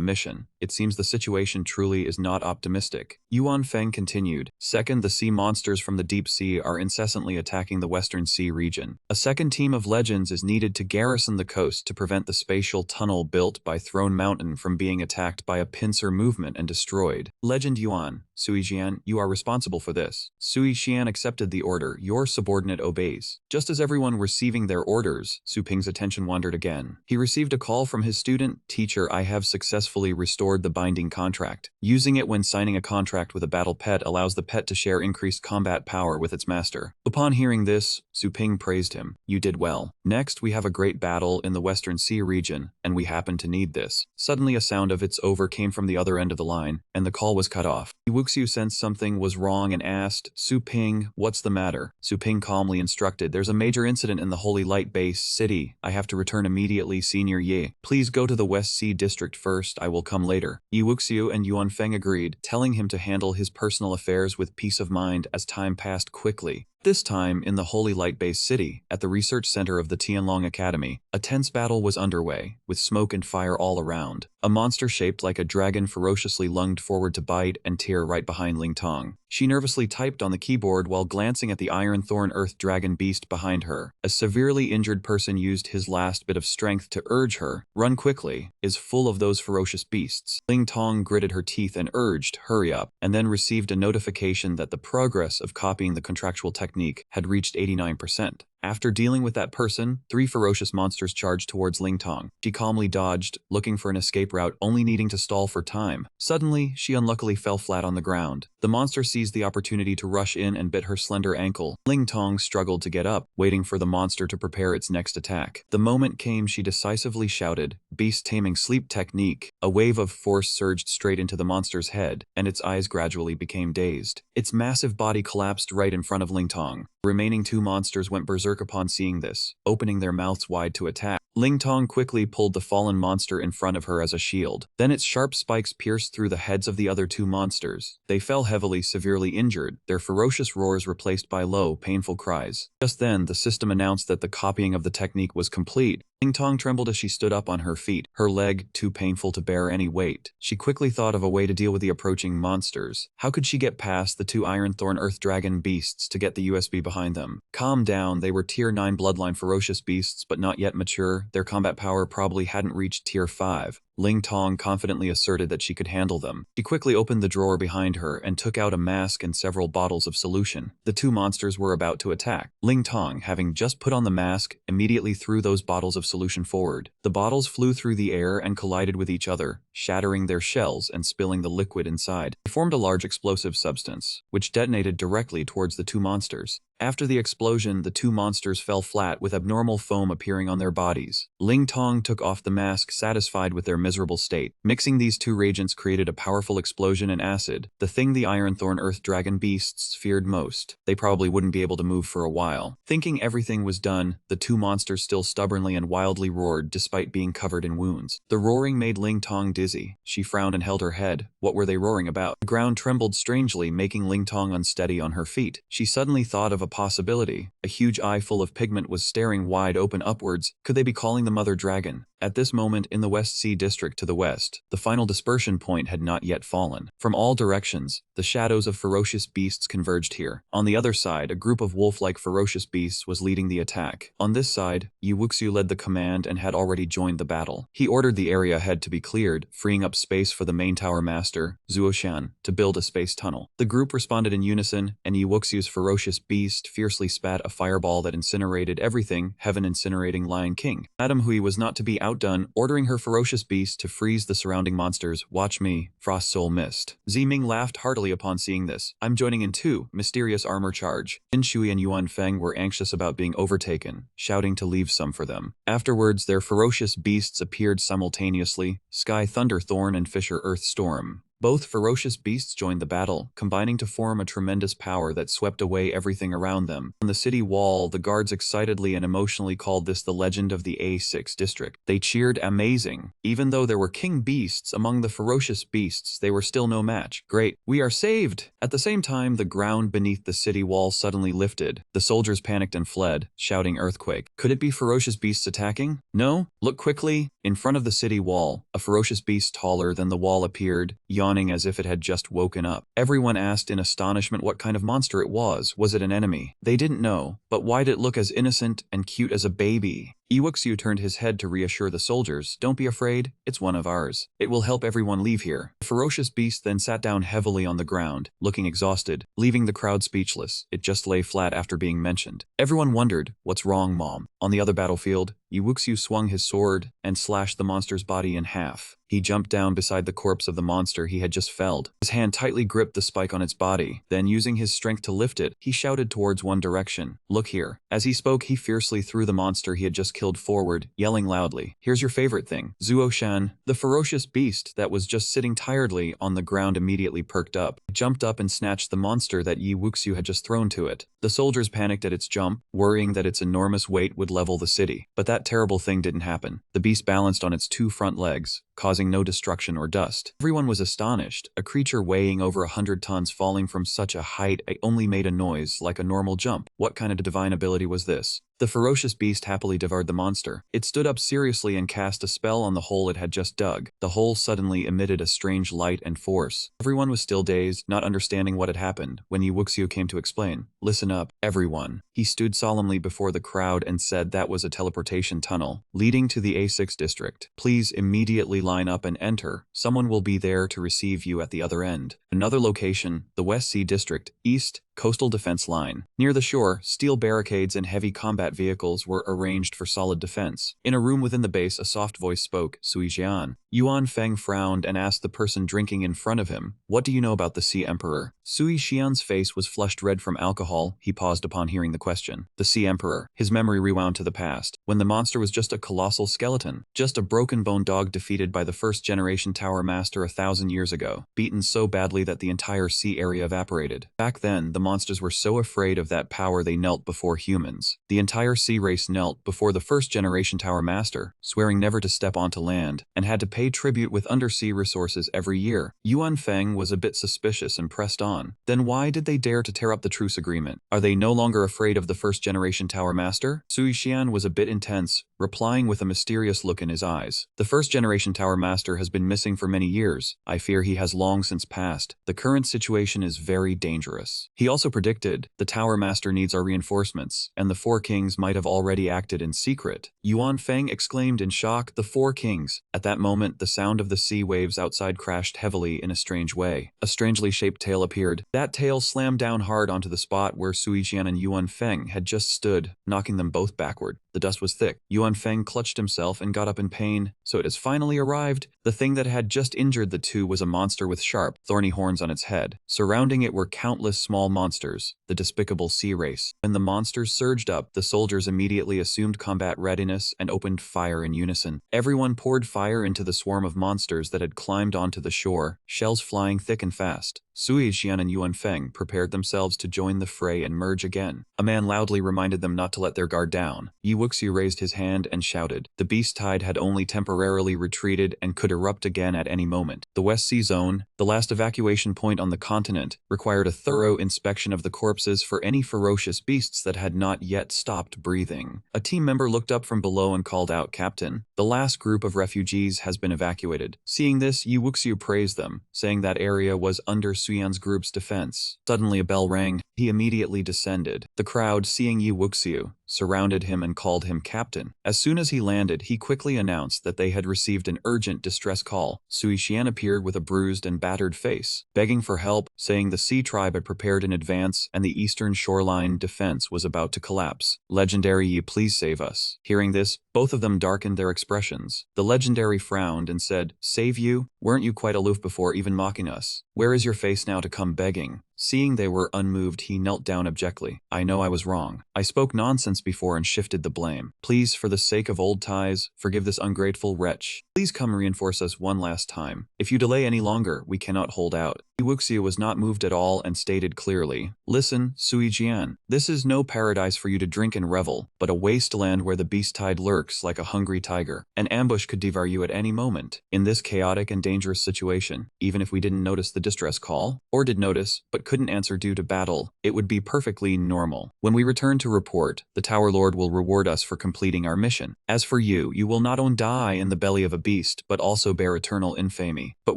mission, it seems the situation truly is not optimistic." Yuan Feng continued, "Second, the sea monsters from the deep sea are incessantly attacking the Western Sea region. A second team of legends is needed to garrison the coast to prevent the spatial tunnel built by Throne Mountain from being attacked by a pincer movement and destroyed. Legend Yuan, Sui Xian, you are responsible for this." Sui Xian accepted the order. "Your subordinate obeys." Just as everyone receiving their orders, Su Ping's attention wandered again. He received a call from his student, "Teacher, I have successfully restored the binding contract. Using it when signing a contract with a battle pet allows the pet to share increased combat power with its master." Upon hearing this, Su Ping praised him. "You did well. Next, we have a great battle in the Western Sea region, and we happen to need this." Suddenly a sound of "It's over" came from the other end of the line, and the call was cut off. Yi Wuxiu sensed something was wrong and asked, "Su Ping, what's the matter?" Su Ping calmly instructed, "There's a major incident in the Holy Light Base city. I have to return immediately. Senior Yi, please go to the West Sea District first. I will come later." Yi Wuxiu and Yuan Feng agreed, telling him to handle his personal affairs with peace of mind as time passed quickly. This time, in the Holy Light Base city, at the research center of the Tianlong Academy, a tense battle was underway, with smoke and fire all around. A monster shaped like a dragon ferociously lunged forward to bite and tear right behind Ling Tong. She nervously typed on the keyboard while glancing at the Iron Thorn Earth Dragon beast behind her. A severely injured person used his last bit of strength to urge her, "Run quickly," is full of those ferocious beasts. Ling Tong gritted her teeth and urged, "Hurry up," and then received a notification that the progress of copying the contractual technique had reached 89%. After dealing with that person, 3 ferocious monsters charged towards Ling Tong. She calmly dodged, looking for an escape route, only needing to stall for time. Suddenly, she unluckily fell flat on the ground. The monster seized the opportunity to rush in and bit her slender ankle. Ling Tong struggled to get up, waiting for the monster to prepare its next attack. The moment came, she decisively shouted, "Beast Taming Sleep Technique." A wave of force surged straight into the monster's head, and its eyes gradually became dazed. Its massive body collapsed right in front of Ling Tong. The remaining 2 monsters went berserk upon seeing this, opening their mouths wide to attack. Ling Tong quickly pulled the fallen monster in front of her as a shield. Then its sharp spikes pierced through the heads of the other 2 monsters. They fell heavily, severely injured, their ferocious roars replaced by low, painful cries. Just then, the system announced that the copying of the technique was complete. Ling Tong trembled as she stood up on her feet, her leg too painful to bear any weight. She quickly thought of a way to deal with the approaching monsters. How could she get past the 2 Iron Thorn Earth Dragon beasts to get the USB behind them? Calm down, they were Tier 9 bloodline ferocious beasts but not yet mature. Their combat power probably hadn't reached Tier 5. Ling Tong confidently asserted that she could handle them. She quickly opened the drawer behind her and took out a mask and several bottles of solution. The two monsters were about to attack. Ling Tong, having just put on the mask, immediately threw those bottles of solution forward. The bottles flew through the air and collided with each other, shattering their shells and spilling the liquid inside. They formed a large explosive substance, which detonated directly towards the two monsters. After the explosion, the two monsters fell flat with abnormal foam appearing on their bodies. Ling Tong took off the mask, satisfied with their miserable state. Mixing these two reagents created a powerful explosion in acid, the thing the Ironthorn Earth Dragon beasts feared most. They probably wouldn't be able to move for a while. Thinking everything was done, the two monsters still stubbornly and wildly roared despite being covered in wounds. The roaring made Ling Tong dizzy. She frowned and held her head. What were they roaring about? The ground trembled strangely, making Ling Tong unsteady on her feet. She suddenly thought of a possibility. A huge eye full of pigment was staring wide open upwards. Could they be calling the Mother Dragon? At this moment, in the West Sea District to the west, the final dispersion point had not yet fallen. From all directions, the shadows of ferocious beasts converged here. On the other side, a group of wolf-like ferocious beasts was leading the attack. On this side, Yu Wuxu led the command and had already joined the battle. He ordered the area ahead to be cleared, freeing up space for the main tower master, Zuoshan, to build a space tunnel. The group responded in unison, and Yu Wuxu's ferocious beast fiercely spat a fireball that incinerated everything, heaven incinerating Lion King. Madame Hui was not to be outdone, ordering her ferocious beast to freeze the surrounding monsters. Watch me, Frost Soul Mist. Ziming laughed heartily upon seeing this. I'm joining in too, mysterious armor charge. Jin Shui and Yuan Feng were anxious about being overtaken, shouting to leave some for them. Afterwards, their ferocious beasts appeared simultaneously, Sky Thunderthorn and Fisher Earth Storm. Both ferocious beasts joined the battle, combining to form a tremendous power that swept away everything around them. On the city wall, the guards excitedly and emotionally called this the legend of the A6 district. They cheered amazing. Even though there were king beasts among the ferocious beasts, they were still no match. Great, we are saved! At the same time, the ground beneath the city wall suddenly lifted. The soldiers panicked and fled, shouting earthquake. Could it be ferocious beasts attacking? No? Look quickly. In front of the city wall, a ferocious beast taller than the wall appeared, yawning as if it had just woken up. Everyone asked in astonishment what kind of monster it was. Was it an enemy? They didn't know, but why did it look as innocent and cute as a baby? Iwuxu turned his head to reassure the soldiers. Don't be afraid, it's one of ours. It will help everyone leave here. The ferocious beast then sat down heavily on the ground, looking exhausted, leaving the crowd speechless. It just lay flat after being mentioned. Everyone wondered, what's wrong, Mom? On the other battlefield, Iwuxu swung his sword and slashed the monster's body in half. He jumped down beside the corpse of the monster he had just felled. His hand tightly gripped the spike on its body. Then, using his strength to lift it, he shouted towards one direction. Look here. As he spoke, he fiercely threw the monster he had just killed forward, yelling loudly. Here's your favorite thing. Zuoshan, the ferocious beast that was just sitting tiredly on the ground, immediately perked up. It jumped up and snatched the monster that Yi Wuxu had just thrown to it. The soldiers panicked at its jump, worrying that its enormous weight would level the city. But that terrible thing didn't happen. The beast balanced on its two front legs, causing no destruction or dust. Everyone was astonished. A creature weighing over 100 tons falling from such a height only made a noise like a normal jump. What kind of divine ability was this? The ferocious beast happily devoured the monster. It stood up seriously and cast a spell on the hole it had just dug. The hole suddenly emitted a strange light and force. Everyone was still dazed, not understanding what had happened, when Yiwuxu came to explain. Listen up, everyone. He stood solemnly before the crowd and said that was a teleportation tunnel, leading to the A6 district. Please immediately line up and enter. Someone will be there to receive you at the other end. Another location, the West Sea District, East, Coastal Defense Line. Near the shore, steel barricades and heavy combat vehicles were arranged for solid defense. In a room within the base, a soft voice spoke, Sui Jian. Yuan Feng frowned and asked the person drinking in front of him, what do you know about the Sea Emperor? Sui Xian's face was flushed red from alcohol. He paused upon hearing the question. The Sea Emperor. His memory rewound to the past, when the monster was just a colossal skeleton, just a broken-boned dog defeated by the first-generation Tower Master 1,000 years ago, beaten so badly that the entire sea area evaporated. Back then, the monsters were so afraid of that power they knelt before humans. The entire sea race knelt before the first-generation Tower Master, swearing never to step onto land, and had to pay tribute with undersea resources every year. Yuan Feng was a bit suspicious and pressed on. Then why did they dare to tear up the truce agreement? Are they no longer afraid of the first-generation Tower Master? Sui Xian was a bit intense, replying with a mysterious look in his eyes. The first-generation Tower Master has been missing for many years. I fear he has long since passed. The current situation is very dangerous. He also predicted the Tower Master needs our reinforcements, and the Four Kings might have already acted in secret. Yuan Feng exclaimed in shock, "The Four Kings." At that moment, the sound of the sea waves outside crashed heavily in a strange way. A strangely shaped tail appeared. That tail slammed down hard onto the spot where Sui Jian and Yuan Feng had just stood, knocking them both backward. The dust was thick. Yuan Feng clutched himself and got up in pain. So it has finally arrived. The thing that had just injured the two was a monster with sharp, thorny horns on its head. Surrounding it were countless small monsters, the despicable sea race. When the monsters surged up, the soldiers immediately assumed combat readiness and opened fire in unison. Everyone poured fire into the swarm of monsters that had climbed onto the shore, shells flying thick and fast. Sui Xian and Yuan Feng prepared themselves to join the fray and merge again. A man loudly reminded them not to let their guard down. Yi Wuxiu raised his hand and shouted. The beast tide had only temporarily retreated and could erupt again at any moment. The West Sea Zone, the last evacuation point on the continent, required a thorough inspection of the corpses for any ferocious beasts that had not yet stopped breathing. A team member looked up from below and called out, "Captain, the last group of refugees has been evacuated." Seeing this, Yi Wuxiu praised them, saying that area was under Suyan's group's defense. Suddenly a bell rang. He immediately descended. The crowd, seeing Yi Wuxiu, surrounded him and called him captain. As soon as he landed, he quickly announced that they had received an urgent distress call. Sui Xian appeared with a bruised and battered face, begging for help, saying the Sea Tribe had prepared in advance and the eastern shoreline defense was about to collapse. "Legendary Yi, please save us." Hearing this, both of them darkened their expressions. The Legendary frowned and said, "Save you? Weren't you quite aloof before, even mocking us? Where is your face now to come begging?" Seeing they were unmoved, he knelt down abjectly. "I know I was wrong. I spoke nonsense before and shifted the blame. Please, for the sake of old ties, forgive this ungrateful wretch. Please come reinforce us one last time. If you delay any longer, we cannot hold out." Yi Wuxiu was not moved at all and stated clearly, "Listen, Sui Jian, this is no paradise for you to drink and revel, but a wasteland where the beast tide lurks like a hungry tiger. An ambush could devour you at any moment. In this chaotic and dangerous situation, even if we didn't notice the distress call, or did notice, but couldn't answer due to battle, it would be perfectly normal. When we return to report, the Tower Lord will reward us for completing our mission. As for you, you will not only die in the belly of a beast, but also bear eternal infamy. But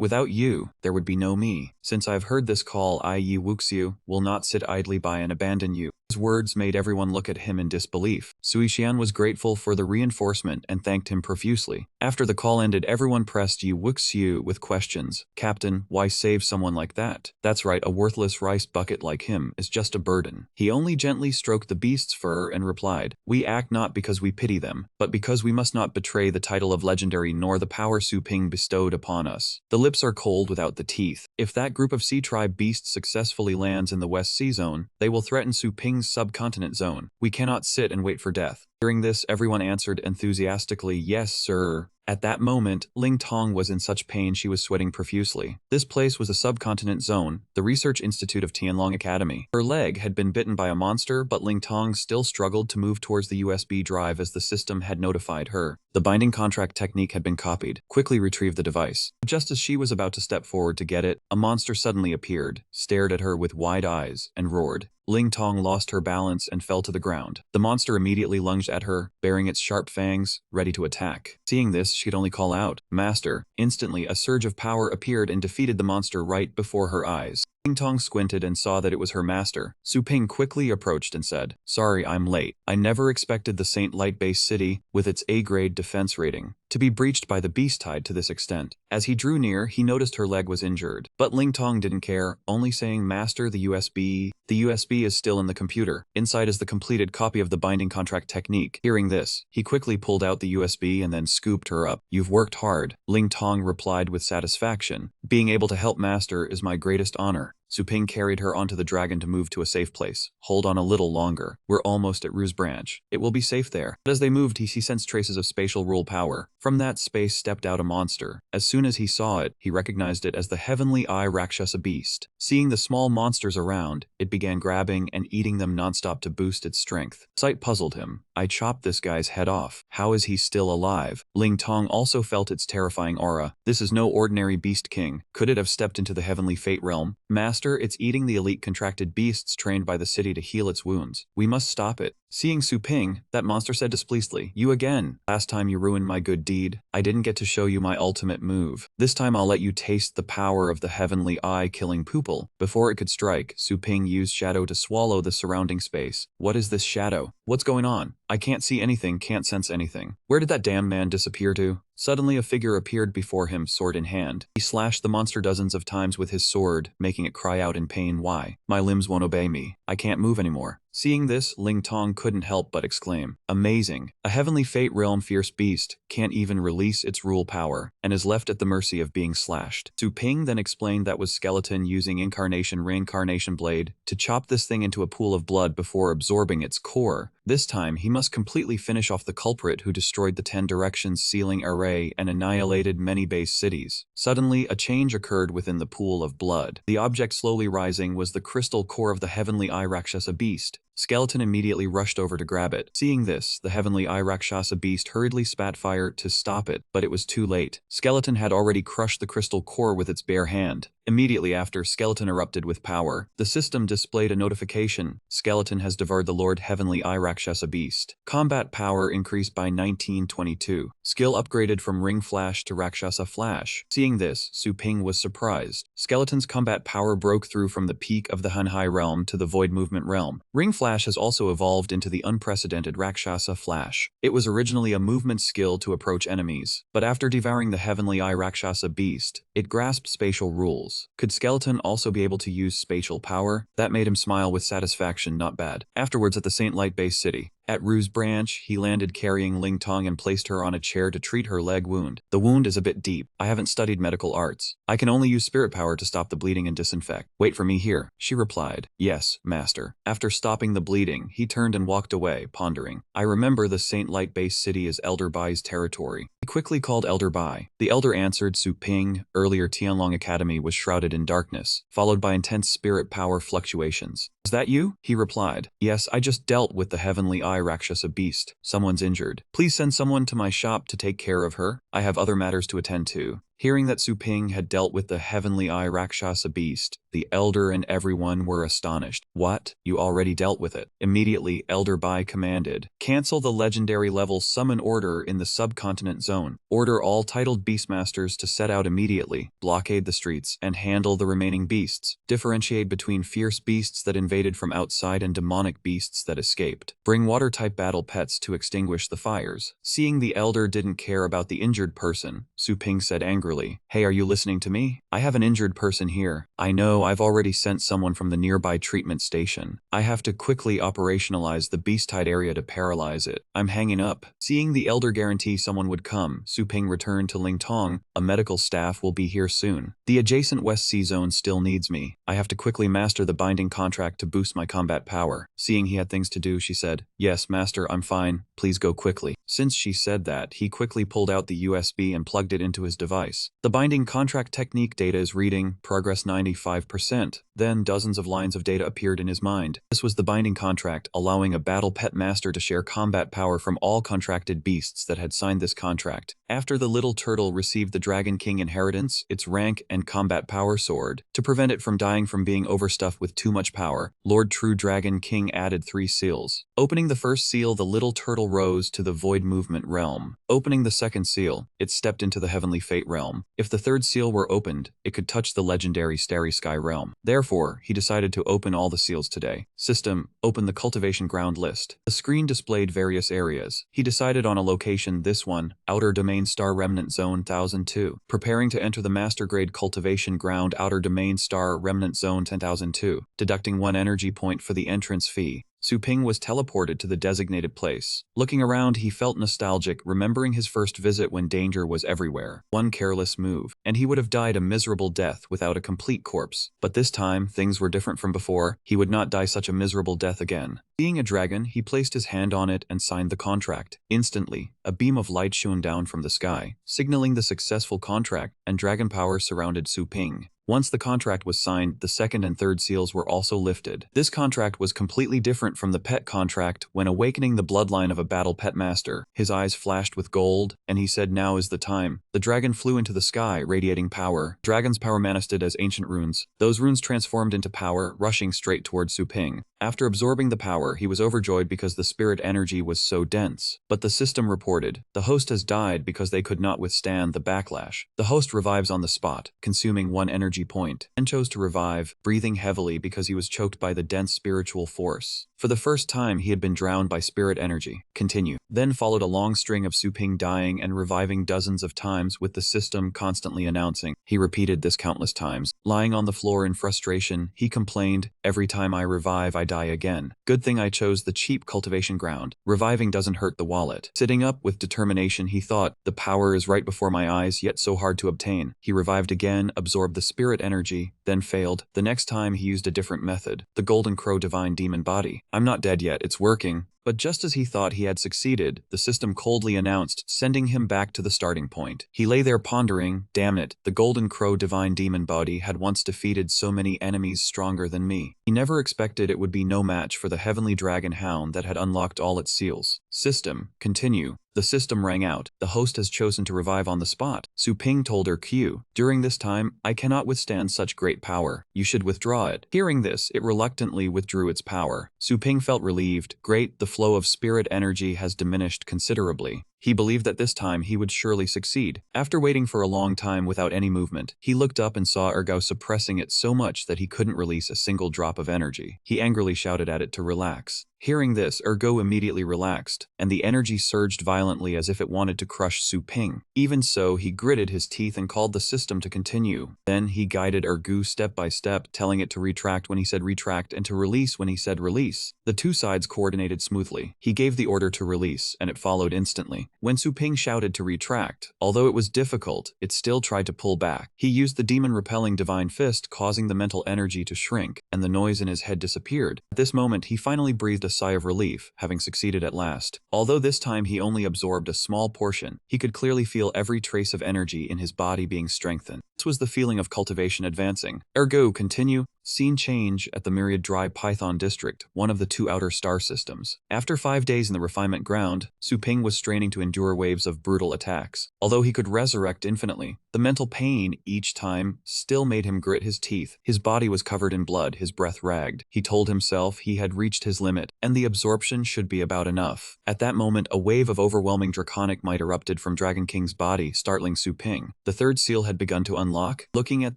without you, there would be no me. Since I have heard this call, I, Yi Wuxiu, will not sit idly by and abandon you." His words made everyone look at him in disbelief. Sui Xian was grateful for the reinforcement and thanked him profusely. After the call ended, everyone pressed Yi Wuxiu with questions. "Captain, why save someone like that?" "That's right, a worthless rice bucket like him is just a burden." He only gently stroked the beast's fur and replied, "We act not because we pity them, but because we must not betray the title of legendary nor the power Su Ping bestowed upon us. The lips are cold without the teeth. If that group of sea tribe beasts successfully lands in the West Sea Zone, they will threaten Su Ping's subcontinent zone. We cannot sit and wait for death." Hearing this, everyone answered enthusiastically, "Yes, sir." At that moment, Ling Tong was in such pain she was sweating profusely. This place was a subcontinent zone, the research institute of Tianlong Academy. Her leg had been bitten by a monster, but Ling Tong still struggled to move towards the USB drive as the system had notified her. The binding contract technique had been copied. Quickly retrieve the device. Just as she was about to step forward to get it, a monster suddenly appeared, stared at her with wide eyes, and roared. Ling Tong lost her balance and fell to the ground. The monster immediately lunged at her, baring its sharp fangs, ready to attack. Seeing this, she could only call out, "Master." Instantly, a surge of power appeared and defeated the monster right before her eyes. Ling Tong squinted and saw that it was her master. Su Ping quickly approached and said, "Sorry, I'm late. I never expected the Saint Light-based city, with its A-grade defense rating, to be breached by the beast tide to this extent." As he drew near, he noticed her leg was injured. But Ling Tong didn't care, only saying, "Master, the USB." "The USB is still in the computer. Inside is the completed copy of the binding contract technique." Hearing this, he quickly pulled out the USB and then scooped her up. "You've worked hard," Ling Tong replied with satisfaction. "Being able to help Master is my greatest honor." Su Ping carried her onto the dragon to move to a safe place. "Hold on a little longer. We're almost at Ru's branch. It will be safe there." But as they moved, he sensed traces of spatial rule power. From that space stepped out a monster. As soon as he saw it, he recognized it as the Heavenly Eye Rakshasa beast. Seeing the small monsters around, it began grabbing and eating them nonstop to boost its strength. The sight puzzled him. "I chopped this guy's head off. How is he still alive?" Ling Tong also felt its terrifying aura. This is no ordinary beast king. Could it have stepped into the heavenly fate realm? "Master, Master, it's eating the elite contracted beasts trained by the city to heal its wounds. We must stop it. Seeing Su Ping, that monster said displeasedly, "You again. Last time you ruined my good deed. I didn't get to show you my ultimate move. This time I'll let you taste the power of the heavenly eye killing pupil." Before it could strike, Su Ping used shadow to swallow the surrounding space. What is this shadow? What's going on? I can't see anything, can't sense anything. Where did that damn man disappear to? Suddenly a figure appeared before him, sword in hand. He slashed the monster dozens of times with his sword, making it cry out in pain. Why? My limbs won't obey me. I can't move anymore. Seeing this, Ling Tong couldn't help but exclaim, "Amazing! A heavenly fate realm fierce beast can't even release its rule power, and is left at the mercy of being slashed." Su Ping then explained that was Skeleton using Incarnation Reincarnation Blade to chop this thing into a pool of blood before absorbing its core. This time, he must completely finish off the culprit who destroyed the 10 Directions sealing array and annihilated many base cities. Suddenly, a change occurred within the pool of blood. The object slowly rising was the crystal core of the heavenly eye Rakshasa beast. Skeleton immediately rushed over to grab it. Seeing this, the heavenly eye Rakshasa beast hurriedly spat fire to stop it, but it was too late. Skeleton had already crushed the crystal core with its bare hand. Immediately after, Skeleton erupted with power. The system displayed a notification. Skeleton has devoured the Lord Heavenly Eye Rakshasa beast. Combat power increased by 1922. Skill upgraded from Ring Flash to Rakshasa Flash. Seeing this, Su Ping was surprised. Skeleton's combat power broke through from the peak of the Hanhai realm to the Void Movement realm. Ring Flash has also evolved into the unprecedented Rakshasa Flash. It was originally a movement skill to approach enemies, but after devouring the Heavenly Eye Rakshasa beast, it grasped spatial rules. Could Skeleton also be able to use spatial power? That made him smile with satisfaction. Not bad. Afterwards, at the Saint Light Base City, at Rue's branch, he landed carrying Ling Tong and placed her on a chair to treat her leg wound. The wound is a bit deep. I haven't studied medical arts. I can only use spirit power to stop the bleeding and disinfect. Wait for me here, she replied. Yes, master. After stopping the bleeding, he turned and walked away, pondering. I remember the Saint Light Base City is Elder Bai's territory. He quickly called Elder Bai. The elder answered. Su Ping. Earlier Tianlong Academy was shrouded in darkness, followed by intense spirit power fluctuations. Is that you? He replied. Yes, I just dealt with the Heavenly Eye Rakshasa beast. Someone's injured. Please send someone to my shop to take care of her. I have other matters to attend to. Hearing that Su Ping had dealt with the Heavenly Eye Rakshasa beast, the elder and everyone were astonished. What? You already dealt with it? Immediately, Elder Bai commanded. Cancel the legendary level summon order in the subcontinent zone. Order all titled beastmasters to set out immediately, blockade the streets, and handle the remaining beasts. Differentiate between fierce beasts that invaded from outside and demonic beasts that escaped. Bring water-type battle pets to extinguish the fires. Seeing the elder didn't care about the injured person, Su Ping said angrily. Hey, are you listening to me? I have an injured person here. I know, I've already sent someone from the nearby treatment station. I have to quickly operationalize the beast-tide area to paralyze it. I'm hanging up. Seeing the elder guarantee someone would come, Su Ping returned to Ling Tong. A medical staff will be here soon. The adjacent West Sea Zone still needs me. I have to quickly master the binding contract to boost my combat power. Seeing he had things to do, she said, Yes, master, I'm fine. Please go quickly. Since she said that, he quickly pulled out the USB and plugged it into his device. The binding contract technique data is reading, progress 95%. Then dozens of lines of data appeared in his mind. This was the binding contract, allowing a battle pet master to share combat power from all contracted beasts that had signed this contract. After the little turtle received the Dragon King inheritance, its rank and combat power soared. To prevent it from dying from being overstuffed with too much power, Lord True Dragon King added 3 seals. Opening the first seal, the little turtle rose to the Void Movement realm. Opening the second seal, it stepped into the Heavenly Fate realm. If the third seal were opened, it could touch the legendary Starry Sky realm. Therefore, he decided to open all the seals today. System, open the cultivation ground list. The screen displayed various areas. He decided on a location, this one, Outer Domain Star Remnant Zone 1002. Preparing to enter the Master Grade Cultivation Ground Outer Domain Star Remnant Zone 10002. Deducting 1 energy point for the entrance fee. Su Ping was teleported to the designated place. Looking around, he felt nostalgic, remembering his first visit when danger was everywhere. One careless move, and he would have died a miserable death without a complete corpse. But this time, things were different from before. He would not die such a miserable death again. Being a dragon, he placed his hand on it and signed the contract. Instantly, a beam of light shone down from the sky, signaling the successful contract, and dragon power surrounded Su Ping. Once the contract was signed, the second and third seals were also lifted. This contract was completely different from the pet contract. When awakening the bloodline of a battle pet master, his eyes flashed with gold, and he said, "Now is the time." The dragon flew into the sky, radiating power. Dragon's power manifested as ancient runes. Those runes transformed into power, rushing straight towards Su Ping. After absorbing the power, he was overjoyed because the spirit energy was so dense. But the system reported, "The host has died because they could not withstand the backlash." The host revives on the spot, consuming 1 energy point, and chose to revive, breathing heavily because he was choked by the dense spiritual force. For the first time, he had been drowned by spirit energy. Continue. Then followed a long string of Su Ping dying and reviving dozens of times, with the system constantly announcing. He repeated this countless times. Lying on the floor in frustration, he complained, "Every time I revive, I die again. Good thing I chose the cheap cultivation ground. Reviving doesn't hurt the wallet." Sitting up with determination, he thought, "The power is right before my eyes, yet so hard to obtain." He revived again, absorbed the spirit energy, then failed. The next time he used a different method, the Golden Crow Divine Demon Body. "I'm not dead yet, it's working." But just as he thought he had succeeded, the system coldly announced, sending him back to the starting point. He lay there pondering, "Damn it, the Golden Crow Divine Demon Body had once defeated so many enemies stronger than me." He never expected it would be no match for the Heavenly Dragon Hound that had unlocked all its seals. System, continue. The system rang out. "The host has chosen to revive on the spot." Su Ping told her Q. "During this time, I cannot withstand such great power. You should withdraw it." Hearing this, it reluctantly withdrew its power. Su Ping felt relieved. Great, the flow of spirit energy has diminished considerably. He believed that this time he would surely succeed. After waiting for a long time without any movement, he looked up and saw Ergo suppressing it so much that he couldn't release a single drop of energy. He angrily shouted at it to relax. Hearing this, Ergo immediately relaxed, and the energy surged violently as if it wanted to crush Su Ping. Even so, he gritted his teeth and called the system to continue. Then he guided Ergo step by step, telling it to retract when he said retract and to release when he said release. The two sides coordinated smoothly. He gave the order to release, and it followed instantly. When Su Ping shouted to retract, although it was difficult, it still tried to pull back. He used the demon-repelling divine fist, causing the mental energy to shrink, and the noise in his head disappeared. At this moment, he finally breathed a sigh of relief, having succeeded at last. Although this time he only absorbed a small portion, he could clearly feel every trace of energy in his body being strengthened. This was the feeling of cultivation advancing. Ergo, continue. Scene change at the Myriad Dry Python District, one of the 2 outer star systems. After 5 days in the refinement ground, Su Ping was straining to endure waves of brutal attacks. Although he could resurrect infinitely, the mental pain each time still made him grit his teeth. His body was covered in blood, his breath ragged. He told himself he had reached his limit, and the absorption should be about enough. At that moment, a wave of overwhelming draconic might erupted from Dragon King's body, startling Su Ping. The third seal had begun to unlock. Looking at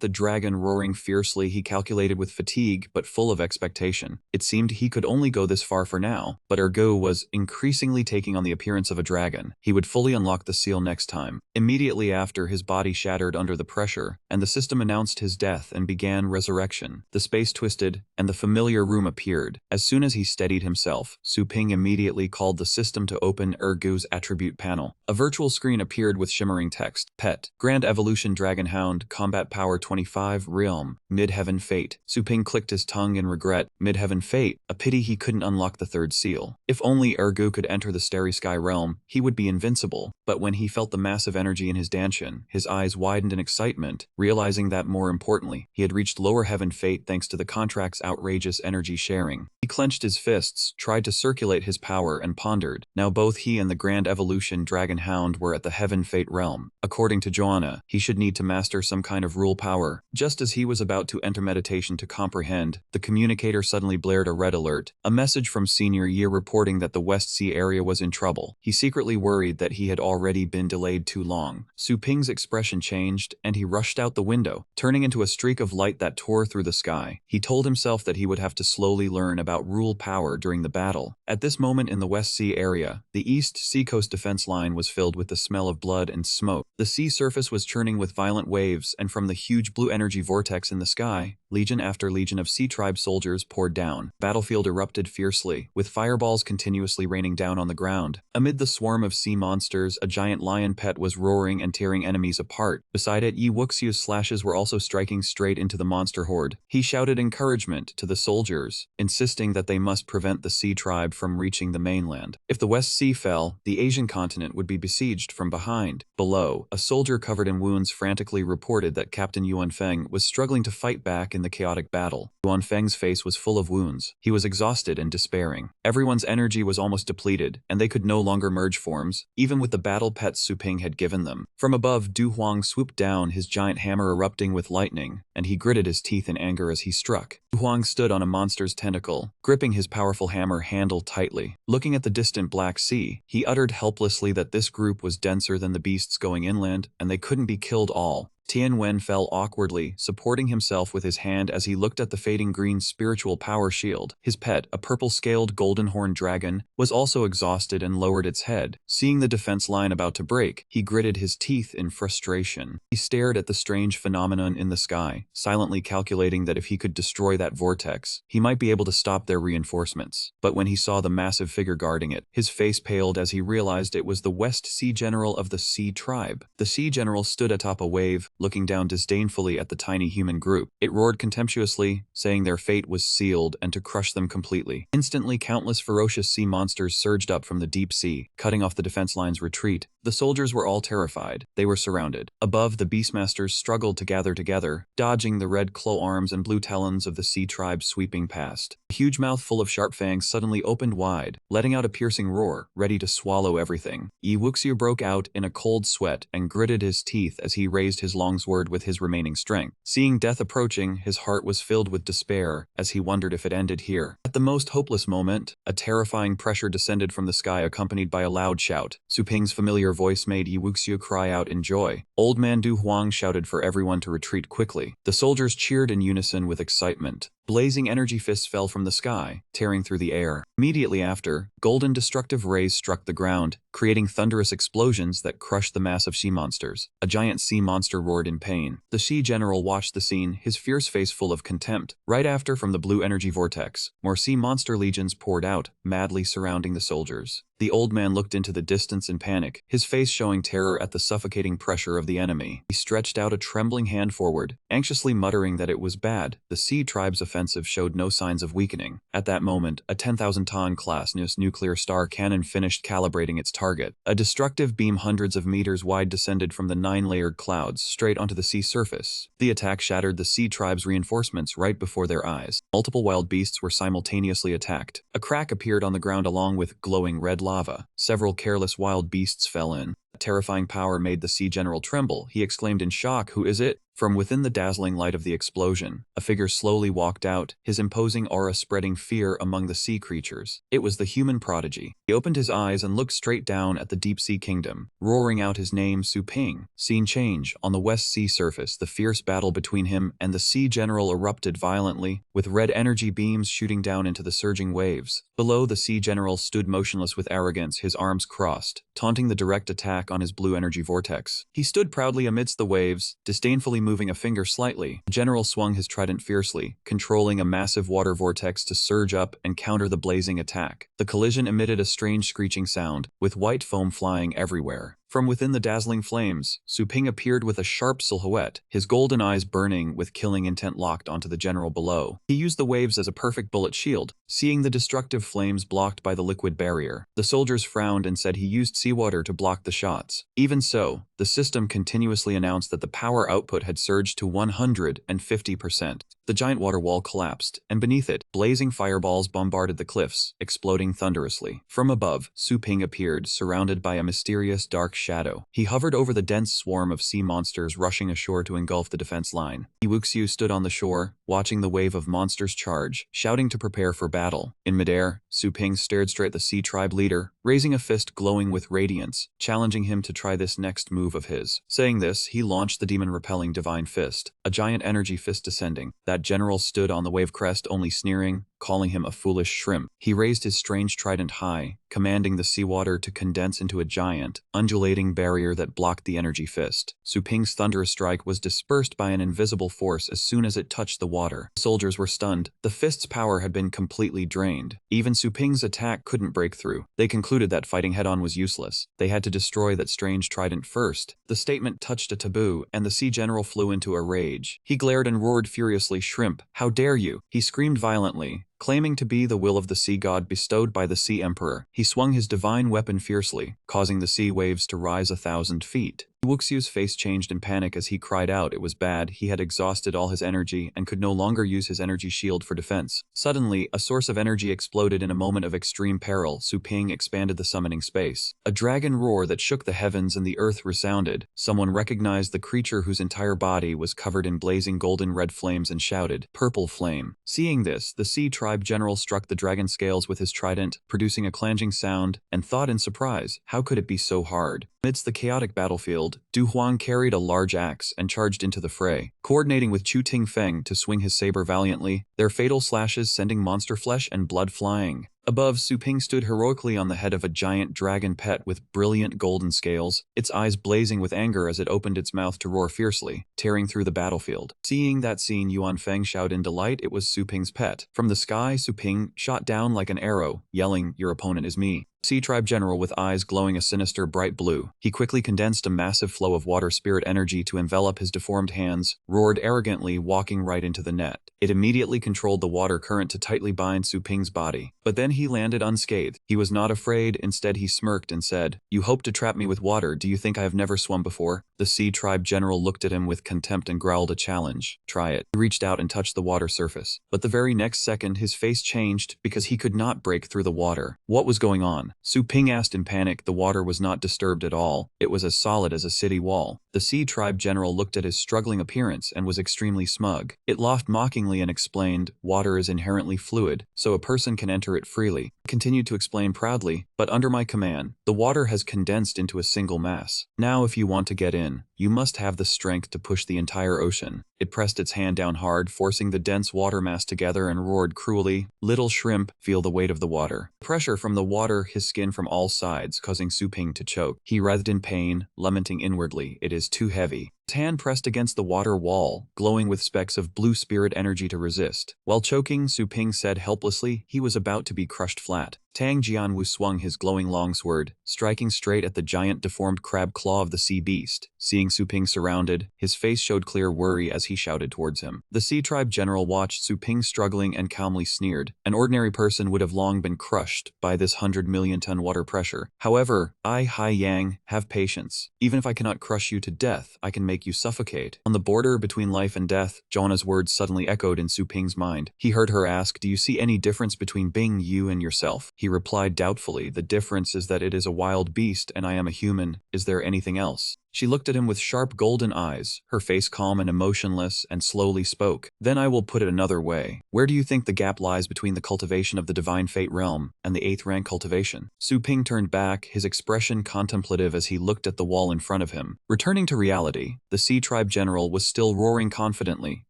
the dragon roaring fiercely, he calculated with fatigue but full of expectation. It seemed he could only go this far for now, but Ergo was increasingly taking on the appearance of a dragon. He would fully unlock the seal next time. Immediately after, his body shattered under the pressure, and the system announced his death and began resurrection. The space twisted, and the familiar room appeared. As soon as he steadied himself, Su Ping immediately called the system to open Ergo's attribute panel. A virtual screen appeared with shimmering text. Pet. Grand Evolution Dragon Hound. Combat Power 25. Realm. Midheaven Fate. Su Ping clicked his tongue in regret. Midheaven Fate. A pity he couldn't unlock the third seal. If only Ergo could enter the Starry Sky realm, he would be invincible. But when he felt the massive energy in his danshin, his eyes widened in excitement, realizing that more importantly, he had reached lower heaven fate thanks to the contract's outrageous energy sharing. He clenched his fists, tried to circulate his power, and pondered. Now both he and the Grand Evolution Dragon Hound were at the Heaven Fate realm. According to Joanna, he should need to master some kind of rule power. Just as he was about to enter meditation to comprehend, the communicator suddenly blared a red alert, a message from Senior Year reporting that the West Sea area was in trouble. He secretly worried that he had already been delayed too long. Su Ping's expression changed, and he rushed out the window, turning into a streak of light that tore through the sky. He told himself that he would have to slowly learn about rule power during the battle. At this moment in the West Sea area, the East Seacoast defense line was filled with the smell of blood and smoke. The sea surface was churning with violent waves, and from the huge blue energy vortex in the sky, legion after legion of Sea Tribe soldiers poured down. Battlefield erupted fiercely, with fireballs continuously raining down on the ground. Amid the swarm of sea monsters, a giant lion pet was roaring and tearing enemies apart. Beside it, Yi Wuxiu's slashes were also striking straight into the monster horde. He shouted encouragement to the soldiers, insisting insisting that they must prevent the Sea Tribe from reaching the mainland. If the West Sea fell, the Asian continent would be besieged from behind. Below, a soldier covered in wounds frantically reported that Captain Yuan Feng was struggling to fight back in the chaotic battle. Yuan Feng's face was full of wounds. He was exhausted and despairing. Everyone's energy was almost depleted, and they could no longer merge forms, even with the battle pets Su Ping had given them. From above, Du Huang swooped down, his giant hammer erupting with lightning, and he gritted his teeth in anger as he struck. Du Huang stood on a monster's tentacle, gripping his powerful hammer handle tightly. Looking at the distant Black Sea, he uttered helplessly that this group was denser than the beasts going inland, and they couldn't be killed all. Tian Wen fell awkwardly, supporting himself with his hand as he looked at the fading green spiritual power shield. His pet, a purple-scaled golden-horned dragon, was also exhausted and lowered its head. Seeing the defense line about to break, he gritted his teeth in frustration. He stared at the strange phenomenon in the sky, silently calculating that if he could destroy that vortex, he might be able to stop their reinforcements. But when he saw the massive figure guarding it, his face paled as he realized it was the West Sea General of the Sea Tribe. The Sea General stood atop a wave, looking down disdainfully at the tiny human group. It roared contemptuously, saying their fate was sealed and to crush them completely. Instantly, countless ferocious sea monsters surged up from the deep sea, cutting off the defense line's retreat. The soldiers were all terrified. They were surrounded. Above, the beastmasters struggled to gather together, dodging the red claw arms and blue talons of the Sea Tribe sweeping past. A huge mouth full of sharp fangs suddenly opened wide, letting out a piercing roar, ready to swallow everything. Yi Wuxiu broke out in a cold sweat and gritted his teeth as he raised his long sword with his remaining strength. Seeing death approaching, his heart was filled with despair as he wondered if it ended here. At the most hopeless moment, a terrifying pressure descended from the sky accompanied by a loud shout. Su Ping's familiar voice made Yi Wuxiu cry out in joy. Old man Du Huang shouted for everyone to retreat quickly. The soldiers cheered in unison with excitement. Blazing energy fists fell from the sky, tearing through the air. Immediately after, golden destructive rays struck the ground, creating thunderous explosions that crushed the massive sea monsters. A giant sea monster roared in pain. The sea general watched the scene, his fierce face full of contempt. Right after, from the blue energy vortex, more sea monster legions poured out, madly surrounding the soldiers. The old man looked into the distance in panic, his face showing terror at the suffocating pressure of the enemy. He stretched out a trembling hand forward, anxiously muttering that it was bad. The Sea Tribe's offensive showed no signs of weakening. At that moment, a 10,000-ton class nuclear star cannon finished calibrating its target. A destructive beam hundreds of meters wide descended from the 9-layered clouds straight onto the sea surface. The attack shattered the Sea Tribe's reinforcements right before their eyes. Multiple wild beasts were simultaneously attacked. A crack appeared on the ground along with glowing red lava. Several careless wild beasts fell in. A terrifying power made the sea general tremble. He exclaimed in shock, "Who is it?" From within the dazzling light of the explosion, a figure slowly walked out, his imposing aura spreading fear among the sea creatures. It was the human prodigy. He opened his eyes and looked straight down at the deep-sea kingdom, roaring out his name, Su Ping. Scene change. On the West Sea surface, the fierce battle between him and the sea general erupted violently, with red energy beams shooting down into the surging waves. Below, the sea general stood motionless with arrogance, his arms crossed, taunting the direct attack on his blue energy vortex. He stood proudly amidst the waves, disdainfully moving a finger slightly. The general swung his trident fiercely, controlling a massive water vortex to surge up and counter the blazing attack. The collision emitted a strange screeching sound, with white foam flying everywhere. From within the dazzling flames, Su Ping appeared with a sharp silhouette, his golden eyes burning with killing intent locked onto the general below. He used the waves as a perfect bullet shield, seeing the destructive flames blocked by the liquid barrier. The soldiers frowned and said he used seawater to block the shots. Even so, the system continuously announced that the power output had surged to 150%. The giant water wall collapsed, and beneath it, blazing fireballs bombarded the cliffs, exploding thunderously. From above, Su Ping appeared, surrounded by a mysterious dark shadow. He hovered over the dense swarm of sea monsters rushing ashore to engulf the defense line. Yi Wuxiu stood on the shore, watching the wave of monsters charge, shouting to prepare for battle. In midair, Su Ping stared straight at the Sea Tribe leader, raising a fist glowing with radiance, challenging him to try this next move of his. Saying this, he launched the demon-repelling Divine Fist, a giant energy fist descending. That general stood on the wave crest only sneering, calling him a foolish shrimp. He raised his strange trident high, commanding the seawater to condense into a giant, undulating barrier that blocked the energy fist. Su Ping's thunderous strike was dispersed by an invisible force as soon as it touched the water. The soldiers were stunned. The fist's power had been completely drained. Even Su Ping's attack couldn't break through. They concluded that fighting head-on was useless. They had to destroy that strange trident first. The statement touched a taboo, and the sea general flew into a rage. He glared and roared furiously, "Shrimp, how dare you!" He screamed violently, Claiming to be the will of the sea god bestowed by the sea emperor, he swung his divine weapon fiercely, causing the sea waves to rise 1,000 feet. Wuxiu's face changed in panic as he cried out it was bad. He had exhausted all his energy and could no longer use his energy shield for defense. Suddenly, a source of energy exploded in a moment of extreme peril. Su Ping expanded the summoning space. A dragon roar that shook the heavens and the earth resounded. Someone recognized the creature whose entire body was covered in blazing golden red flames and shouted, "Purple flame." Seeing this, the sea tribe general struck the dragon scales with his trident, producing a clanging sound, and thought in surprise, how could it be so hard? Amidst the chaotic battlefield, Du Huang carried a large axe and charged into the fray, coordinating with Chu Tingfeng to swing his saber valiantly, their fatal slashes sending monster flesh and blood flying. Above, Su Ping stood heroically on the head of a giant dragon pet with brilliant golden scales, its eyes blazing with anger as it opened its mouth to roar fiercely, tearing through the battlefield. Seeing that scene, Yuan Feng shouted in delight. It was Su Ping's pet. From the sky, Su Ping shot down like an arrow, yelling, "Your opponent is me." Sea Tribe General with eyes glowing a sinister bright blue. He quickly condensed a massive flow of water spirit energy to envelop his deformed hands, roared arrogantly, walking right into the net. It immediately controlled the water current to tightly bind Su Ping's body. But then he landed unscathed. He was not afraid, instead he smirked and said, "You hope to trap me with water, do you think I have never swum before?" The Sea Tribe General looked at him with contempt and growled a challenge. "Try it." He reached out and touched the water surface. But the very next second his face changed because he could not break through the water. What was going on? Su Ping asked in panic. The water was not disturbed at all. It was as solid as a city wall. The Sea Tribe General looked at his struggling appearance and was extremely smug. It laughed mockingly and explained, "Water is inherently fluid, so a person can enter it freely." He continued to explain proudly, "But under my command, the water has condensed into a single mass. Now if you want to get in, you must have the strength to push the entire ocean." It pressed its hand down hard, forcing the dense water mass together and roared cruelly, "Little shrimp, feel the weight of the water." Pressure from the water his skin from all sides, causing Su Ping to choke. He writhed in pain, lamenting inwardly, "It is too heavy." His hand pressed against the water wall, glowing with specks of blue spirit energy to resist. While choking, Su Ping said helplessly he was about to be crushed flat. Tang Jianwu swung his glowing longsword, striking straight at the giant deformed crab claw of the sea beast. Seeing Su Ping surrounded, his face showed clear worry as he shouted towards him. The Sea Tribe General watched Su Ping struggling and calmly sneered. An ordinary person would have long been crushed by this 100-million-ton water pressure. However, I, Hai Yang, have patience. Even if I cannot crush you to death, I can make you suffocate. On the border between life and death, Joanna's words suddenly echoed in Su Ping's mind. He heard her ask, "Do you see any difference between being you and yourself?" He replied doubtfully, "The difference is that it is a wild beast and I am a human. Is there anything else?" She looked at him with sharp golden eyes, her face calm and emotionless, and slowly spoke. "Then I will put it another way. Where do you think the gap lies between the cultivation of the Divine Fate realm and the 8th rank cultivation?" Su Ping turned back, his expression contemplative as he looked at the wall in front of him. Returning to reality, the Sea Tribe General was still roaring confidently,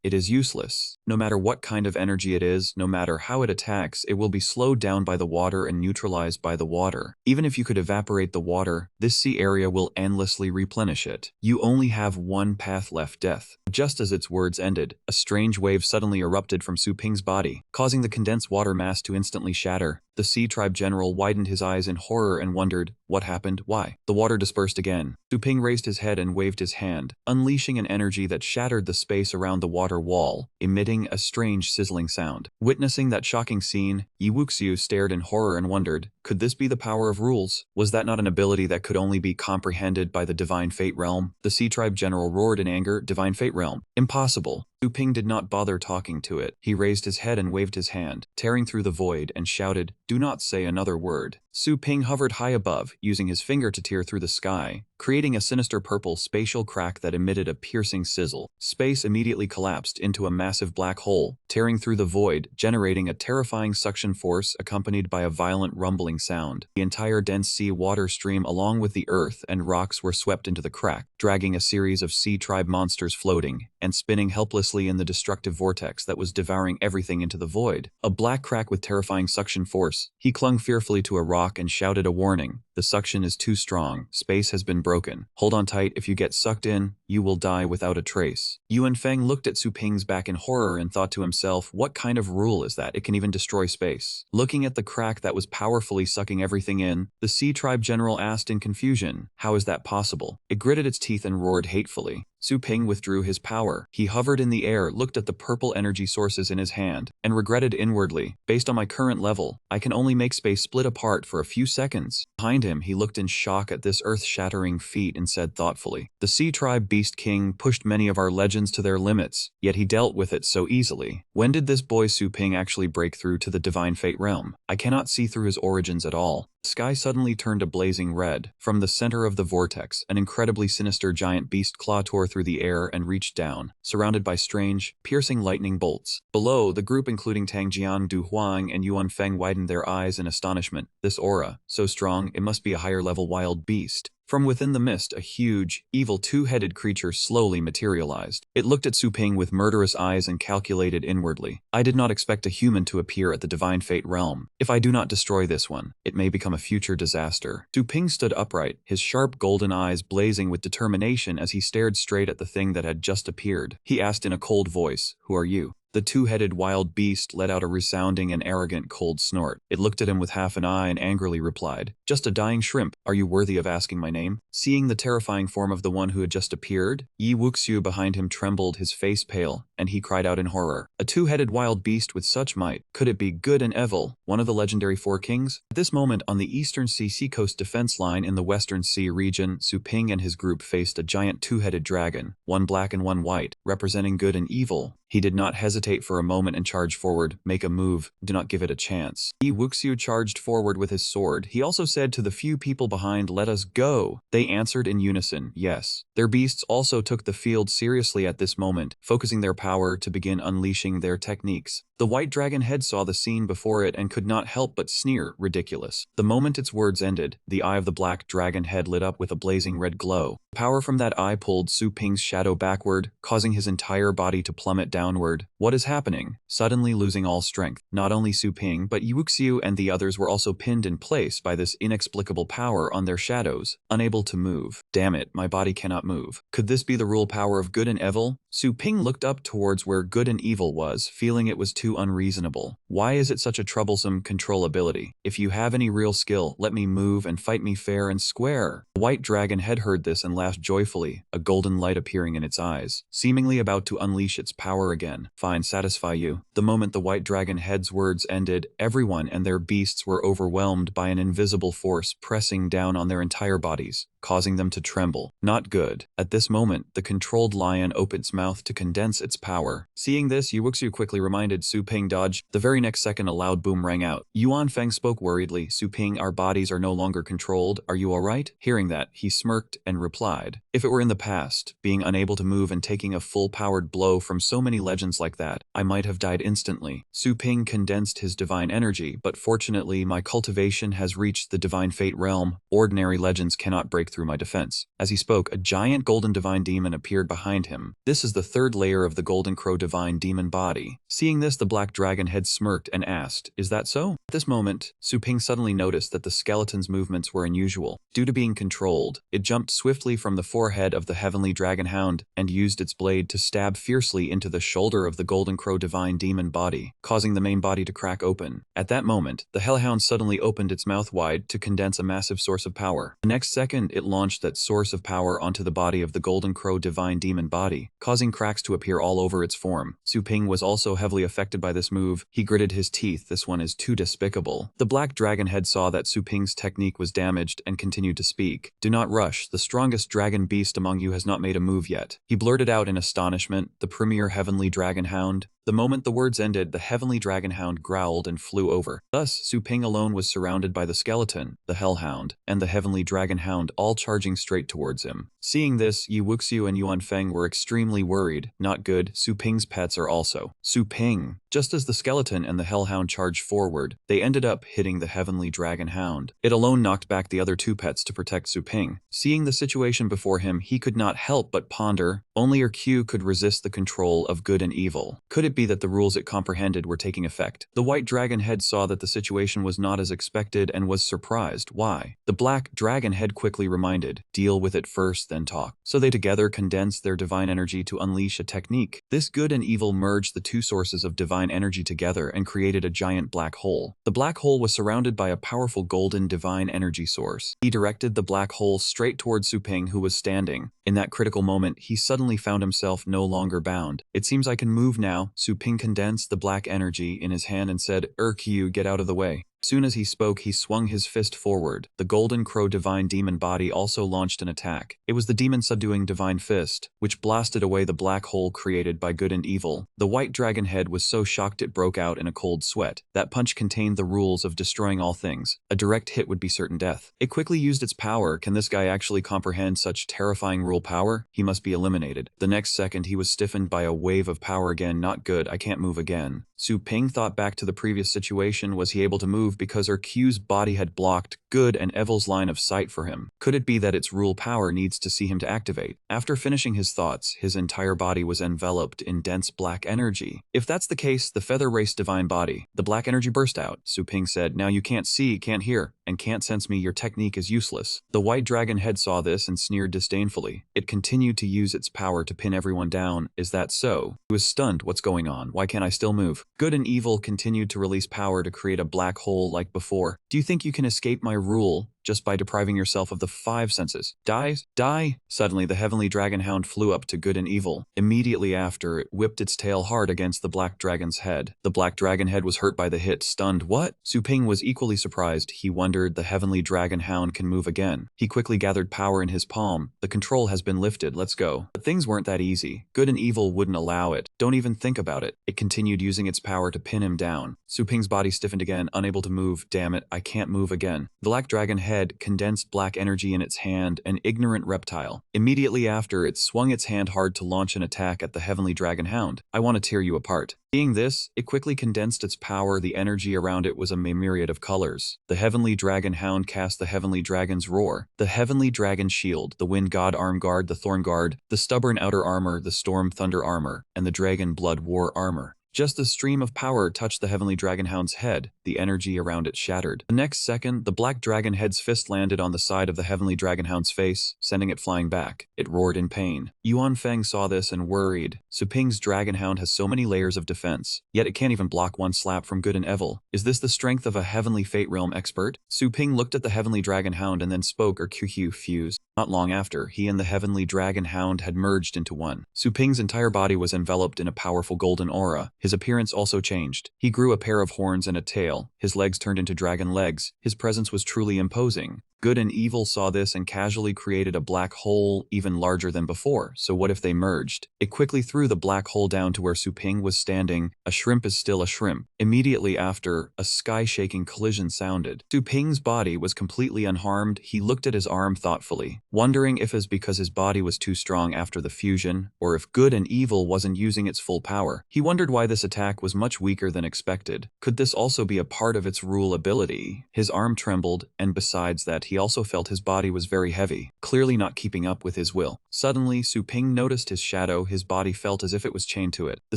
"It is useless. No matter what kind of energy it is, no matter how it attacks, it will be slowed down by the water and neutralized by the water. Even if you could evaporate the water, this sea area will endlessly replenish it. You only have one path left, death." Just as its words ended, a strange wave suddenly erupted from Su Ping's body, causing the condensed water mass to instantly shatter. The Sea Tribe General widened his eyes in horror and wondered, what happened? Why? The water dispersed again. Su Ping raised his head and waved his hand, unleashing an energy that shattered the space around the water wall, emitting a strange sizzling sound. Witnessing that shocking scene, Yi Wuxiu stared in horror and wondered, could this be the power of rules? Was that not an ability that could only be comprehended by the Divine Fate realm? The Sea Tribe General roared in anger, "Divine Fate realm? Impossible." Su Ping did not bother talking to it. He raised his head and waved his hand, tearing through the void, and shouted, "Do not say another word." Su Ping hovered high above, using his finger to tear through the sky, creating a sinister purple spatial crack that emitted a piercing sizzle. Space immediately collapsed into a massive black hole, tearing through the void, generating a terrifying suction force accompanied by a violent rumbling sound. The entire dense sea water stream along with the earth and rocks were swept into the crack, dragging a series of sea tribe monsters floating and spinning helplessly in the destructive vortex that was devouring everything into the void. A black crack with terrifying suction force. He clung fearfully to a rock and shouted a warning. "The suction is too strong. Space has been broken. Hold on tight. If you get sucked in, you will die without a trace." Yuan Feng looked at Su Ping's back in horror and thought to himself, what kind of rule is that? It can even destroy space. Looking at the crack that was powerfully sucking everything in, the Sea Tribe General asked in confusion, "How is that possible?" It gritted its teeth and roared hatefully. Su Ping withdrew his power. He hovered in the air, looked at the purple energy sources in his hand, and regretted inwardly. Based on my current level, I can only make space split apart for a few seconds. Behind him, he looked in shock at this earth-shattering feat and said thoughtfully, "The Sea Tribe Beast King pushed many of our legends to their limits, yet he dealt with it so easily. When did this boy Su Ping actually break through to the Divine Fate realm? I cannot see through his origins at all." The sky suddenly turned a blazing red. From the center of the vortex, an incredibly sinister giant beast claw tore through the air and reached down, surrounded by strange, piercing lightning bolts. Below, the group including Tang Jian, Du Huang, and Yuan Feng widened their eyes in astonishment. This aura, so strong, it must be a higher-level wild beast. From within the mist, a huge, evil two-headed creature slowly materialized. It looked at Su Ping with murderous eyes and calculated inwardly. I did not expect a human to appear at the Divine Fate realm. If I do not destroy this one, it may become a future disaster. Su Ping stood upright, his sharp golden eyes blazing with determination as he stared straight at the thing that had just appeared. He asked in a cold voice, "Who are you?" The two-headed wild beast let out a resounding and arrogant cold snort. It looked at him with half an eye and angrily replied, "Just a dying shrimp. Are you worthy of asking my name?" Seeing the terrifying form of the one who had just appeared, Yi Wuxiu behind him trembled, his face pale, and he cried out in horror. A two-headed wild beast with such might. Could it be good and evil, one of the legendary four kings? At this moment, on the Eastern Sea seacoast defense line in the Western Sea region, Su Ping and his group faced a giant two-headed dragon, one black and one white, representing good and evil. He did not hesitate for a moment and charged forward. "Make a move. Do not give it a chance." Yi Wuxiu charged forward with his sword. He also said to the few people behind, "Let us go." They answered in unison, yes. Their beasts also took the field seriously at this moment, focusing their power to begin unleashing their techniques. The white dragon head saw the scene before it and could not help but sneer, ridiculous. The moment its words ended, the eye of the black dragon head lit up with a blazing red glow. Power from that eye pulled Su Ping's shadow backward, causing his entire body to plummet downward. What is happening? Suddenly losing all strength. Not only Su Ping, but Yi Wuxiu and the others were also pinned in place by this inexplicable power on their shadows, unable to move. Damn it, my body cannot move. Could this be the rule power of good and evil? Su Ping looked up towards where good and evil was, feeling it was too unreasonable. Why is it such a troublesome controllability? If you have any real skill, let me move and fight me fair and square. The white dragon head heard this and laughed joyfully, a golden light appearing in its eyes, seemingly about to unleash its power again. Fine, satisfy you. The moment the white dragon head's words ended, everyone and their beasts were overwhelmed by an invisible force pressing down on their entire bodies, causing them to tremble. Not good. At this moment, the controlled lion opened its mouth to condense its power. Seeing this, Yi Wuxiu quickly reminded Su Ping dodge. The very next second, a loud boom rang out. Yuan Feng spoke worriedly. "Su Ping, our bodies are no longer controlled. Are you alright?" Hearing that, he smirked and replied, "If it were in the past, being unable to move and taking a full-powered blow from so many legends like that, I might have died instantly." Su Ping condensed his divine energy, but fortunately my cultivation has reached the Divine Fate realm. Ordinary legends cannot break through my defense. As he spoke, a giant golden divine demon appeared behind him. This is the third layer of the Golden Crow divine demon body. Seeing this, the black dragon head smirked and asked, "Is that so?" At this moment, Su Ping suddenly noticed that the skeleton's movements were unusual. Due to being controlled, it jumped swiftly from the forehead of the heavenly dragon hound and used its blade to stab fiercely into the shoulder of the Golden Crow divine demon body, causing the main body to crack open. At that moment, the hellhound suddenly opened its mouth wide to condense a massive source of power. The next second, it launched that source of power onto the body of the Golden Crow divine demon body, causing cracks to appear all over its form. Su Ping was also heavily affected by this move. He gritted his teeth. This one is too despicable. The black dragon head saw that Su Ping's technique was damaged and continued to speak. "Do not rush. The strongest dragon beast among you has not made a move yet." He blurted out in astonishment, "The premier heavenly dragon hound?" The moment the words ended, the heavenly dragon hound growled and flew over. Thus, Su Ping alone was surrounded by the skeleton, the hellhound, and the heavenly dragon hound, all charging straight towards him. Seeing this, Yi Wuxiu and Yuan Feng were extremely worried. Not good. Su Ping's pets are also. Su Ping. Just as the skeleton and the hellhound charged forward, they ended up hitting the heavenly dragon hound. It alone knocked back the other two pets to protect Su Ping. Seeing the situation before him, he could not help but ponder. Only Q could resist the control of good and evil. Could it be that the rules it comprehended were taking effect? The white dragon head saw that the situation was not as expected and was surprised. Why? The black dragon head quickly reminded, "Deal with it first, then talk." So they together condensed their divine energy to unleash a technique. This good and evil merged the two sources of divine energy together and created a giant black hole. The black hole was surrounded by a powerful golden divine energy source. He directed the black hole straight towards Su Ping, who was standing. In that critical moment, he suddenly suddenly found himself no longer bound. It seems I can move now. Su Ping condensed the black energy in his hand and said, "Q, get out of the way." Soon as he spoke, he swung his fist forward. The Golden Crow Divine Demon body also launched an attack. It was the demon subduing Divine Fist, which blasted away the black hole created by good and evil. The white dragon head was so shocked it broke out in a cold sweat. That punch contained the rules of destroying all things. A direct hit would be certain death. It quickly used its power. Can this guy actually comprehend such terrifying rule power? He must be eliminated. The next second, he was stiffened by a wave of power again. Not good, I can't move again. Su Ping thought back to the previous situation. Was he able to move because Q's body had blocked good and evil's line of sight for him? Could it be that its rule power needs to see him to activate? After finishing his thoughts, his entire body was enveloped in dense black energy. If that's the case, the feather race divine body. The black energy burst out. Su Ping said, "Now you can't see, can't hear, and can't sense me. Your technique is useless." The white dragon head saw this and sneered disdainfully. It continued to use its power to pin everyone down. Is that so? He was stunned. What's going on? Why can't I still move? Good and evil continued to release power to create a black hole like before. Do you think you can escape my rule just by depriving yourself of the 5 senses? Die! Suddenly the heavenly dragon hound flew up to good and evil. Immediately after, it whipped its tail hard against the black dragon's head. The black dragon head was hurt by the hit, stunned. What? Su Ping was equally surprised. He wondered the heavenly dragon hound can move again. He quickly gathered power in his palm. The control has been lifted, let's go. But things weren't that easy. Good and evil wouldn't allow it. Don't even think about it. It continued using its power to pin him down. Su Ping's body stiffened again, unable to move. Damn it, I can't move again. The black dragon head condensed black energy in its hand, an ignorant reptile. Immediately after, it swung its hand hard to launch an attack at the heavenly dragon hound. I want to tear you apart. Seeing this, it quickly condensed its power. The energy around it was a myriad of colors. The heavenly dragon hound cast the heavenly dragon's roar, the heavenly dragon shield, the wind god arm guard, the thorn guard, the stubborn outer armor, the storm thunder armor, and the dragon blood war armor. Just as stream of power touched the heavenly dragon hound's head, the energy around it shattered. The next second, the black dragon head's fist landed on the side of the heavenly dragon hound's face, sending it flying back. It roared in pain. Yuan Feng saw this and worried. Su Ping's dragon hound has so many layers of defense, yet it can't even block one slap from good and evil. Is this the strength of a heavenly fate realm expert? Su Ping looked at the heavenly dragon hound and then spoke, or QQ fuse. Not long after, he and the heavenly dragon hound had merged into one. Su Ping's entire body was enveloped in a powerful golden aura. His appearance also changed. He grew a pair of horns and a tail. His legs turned into dragon legs. His presence was truly imposing. Good and evil saw this and casually created a black hole even larger than before. So what if they merged? It quickly threw the black hole down to where Su Ping was standing. A shrimp is still a shrimp. Immediately after, a sky-shaking collision sounded. Su Ping's body was completely unharmed. He looked at his arm thoughtfully, wondering if it's because his body was too strong after the fusion, or if good and evil wasn't using its full power. He wondered why this attack was much weaker than expected. Could this also be a part of its rule ability? His arm trembled, and besides that, he also felt his body was very heavy, clearly not keeping up with his will. Suddenly, Su Ping noticed his shadow. His body felt as if it was chained to it. The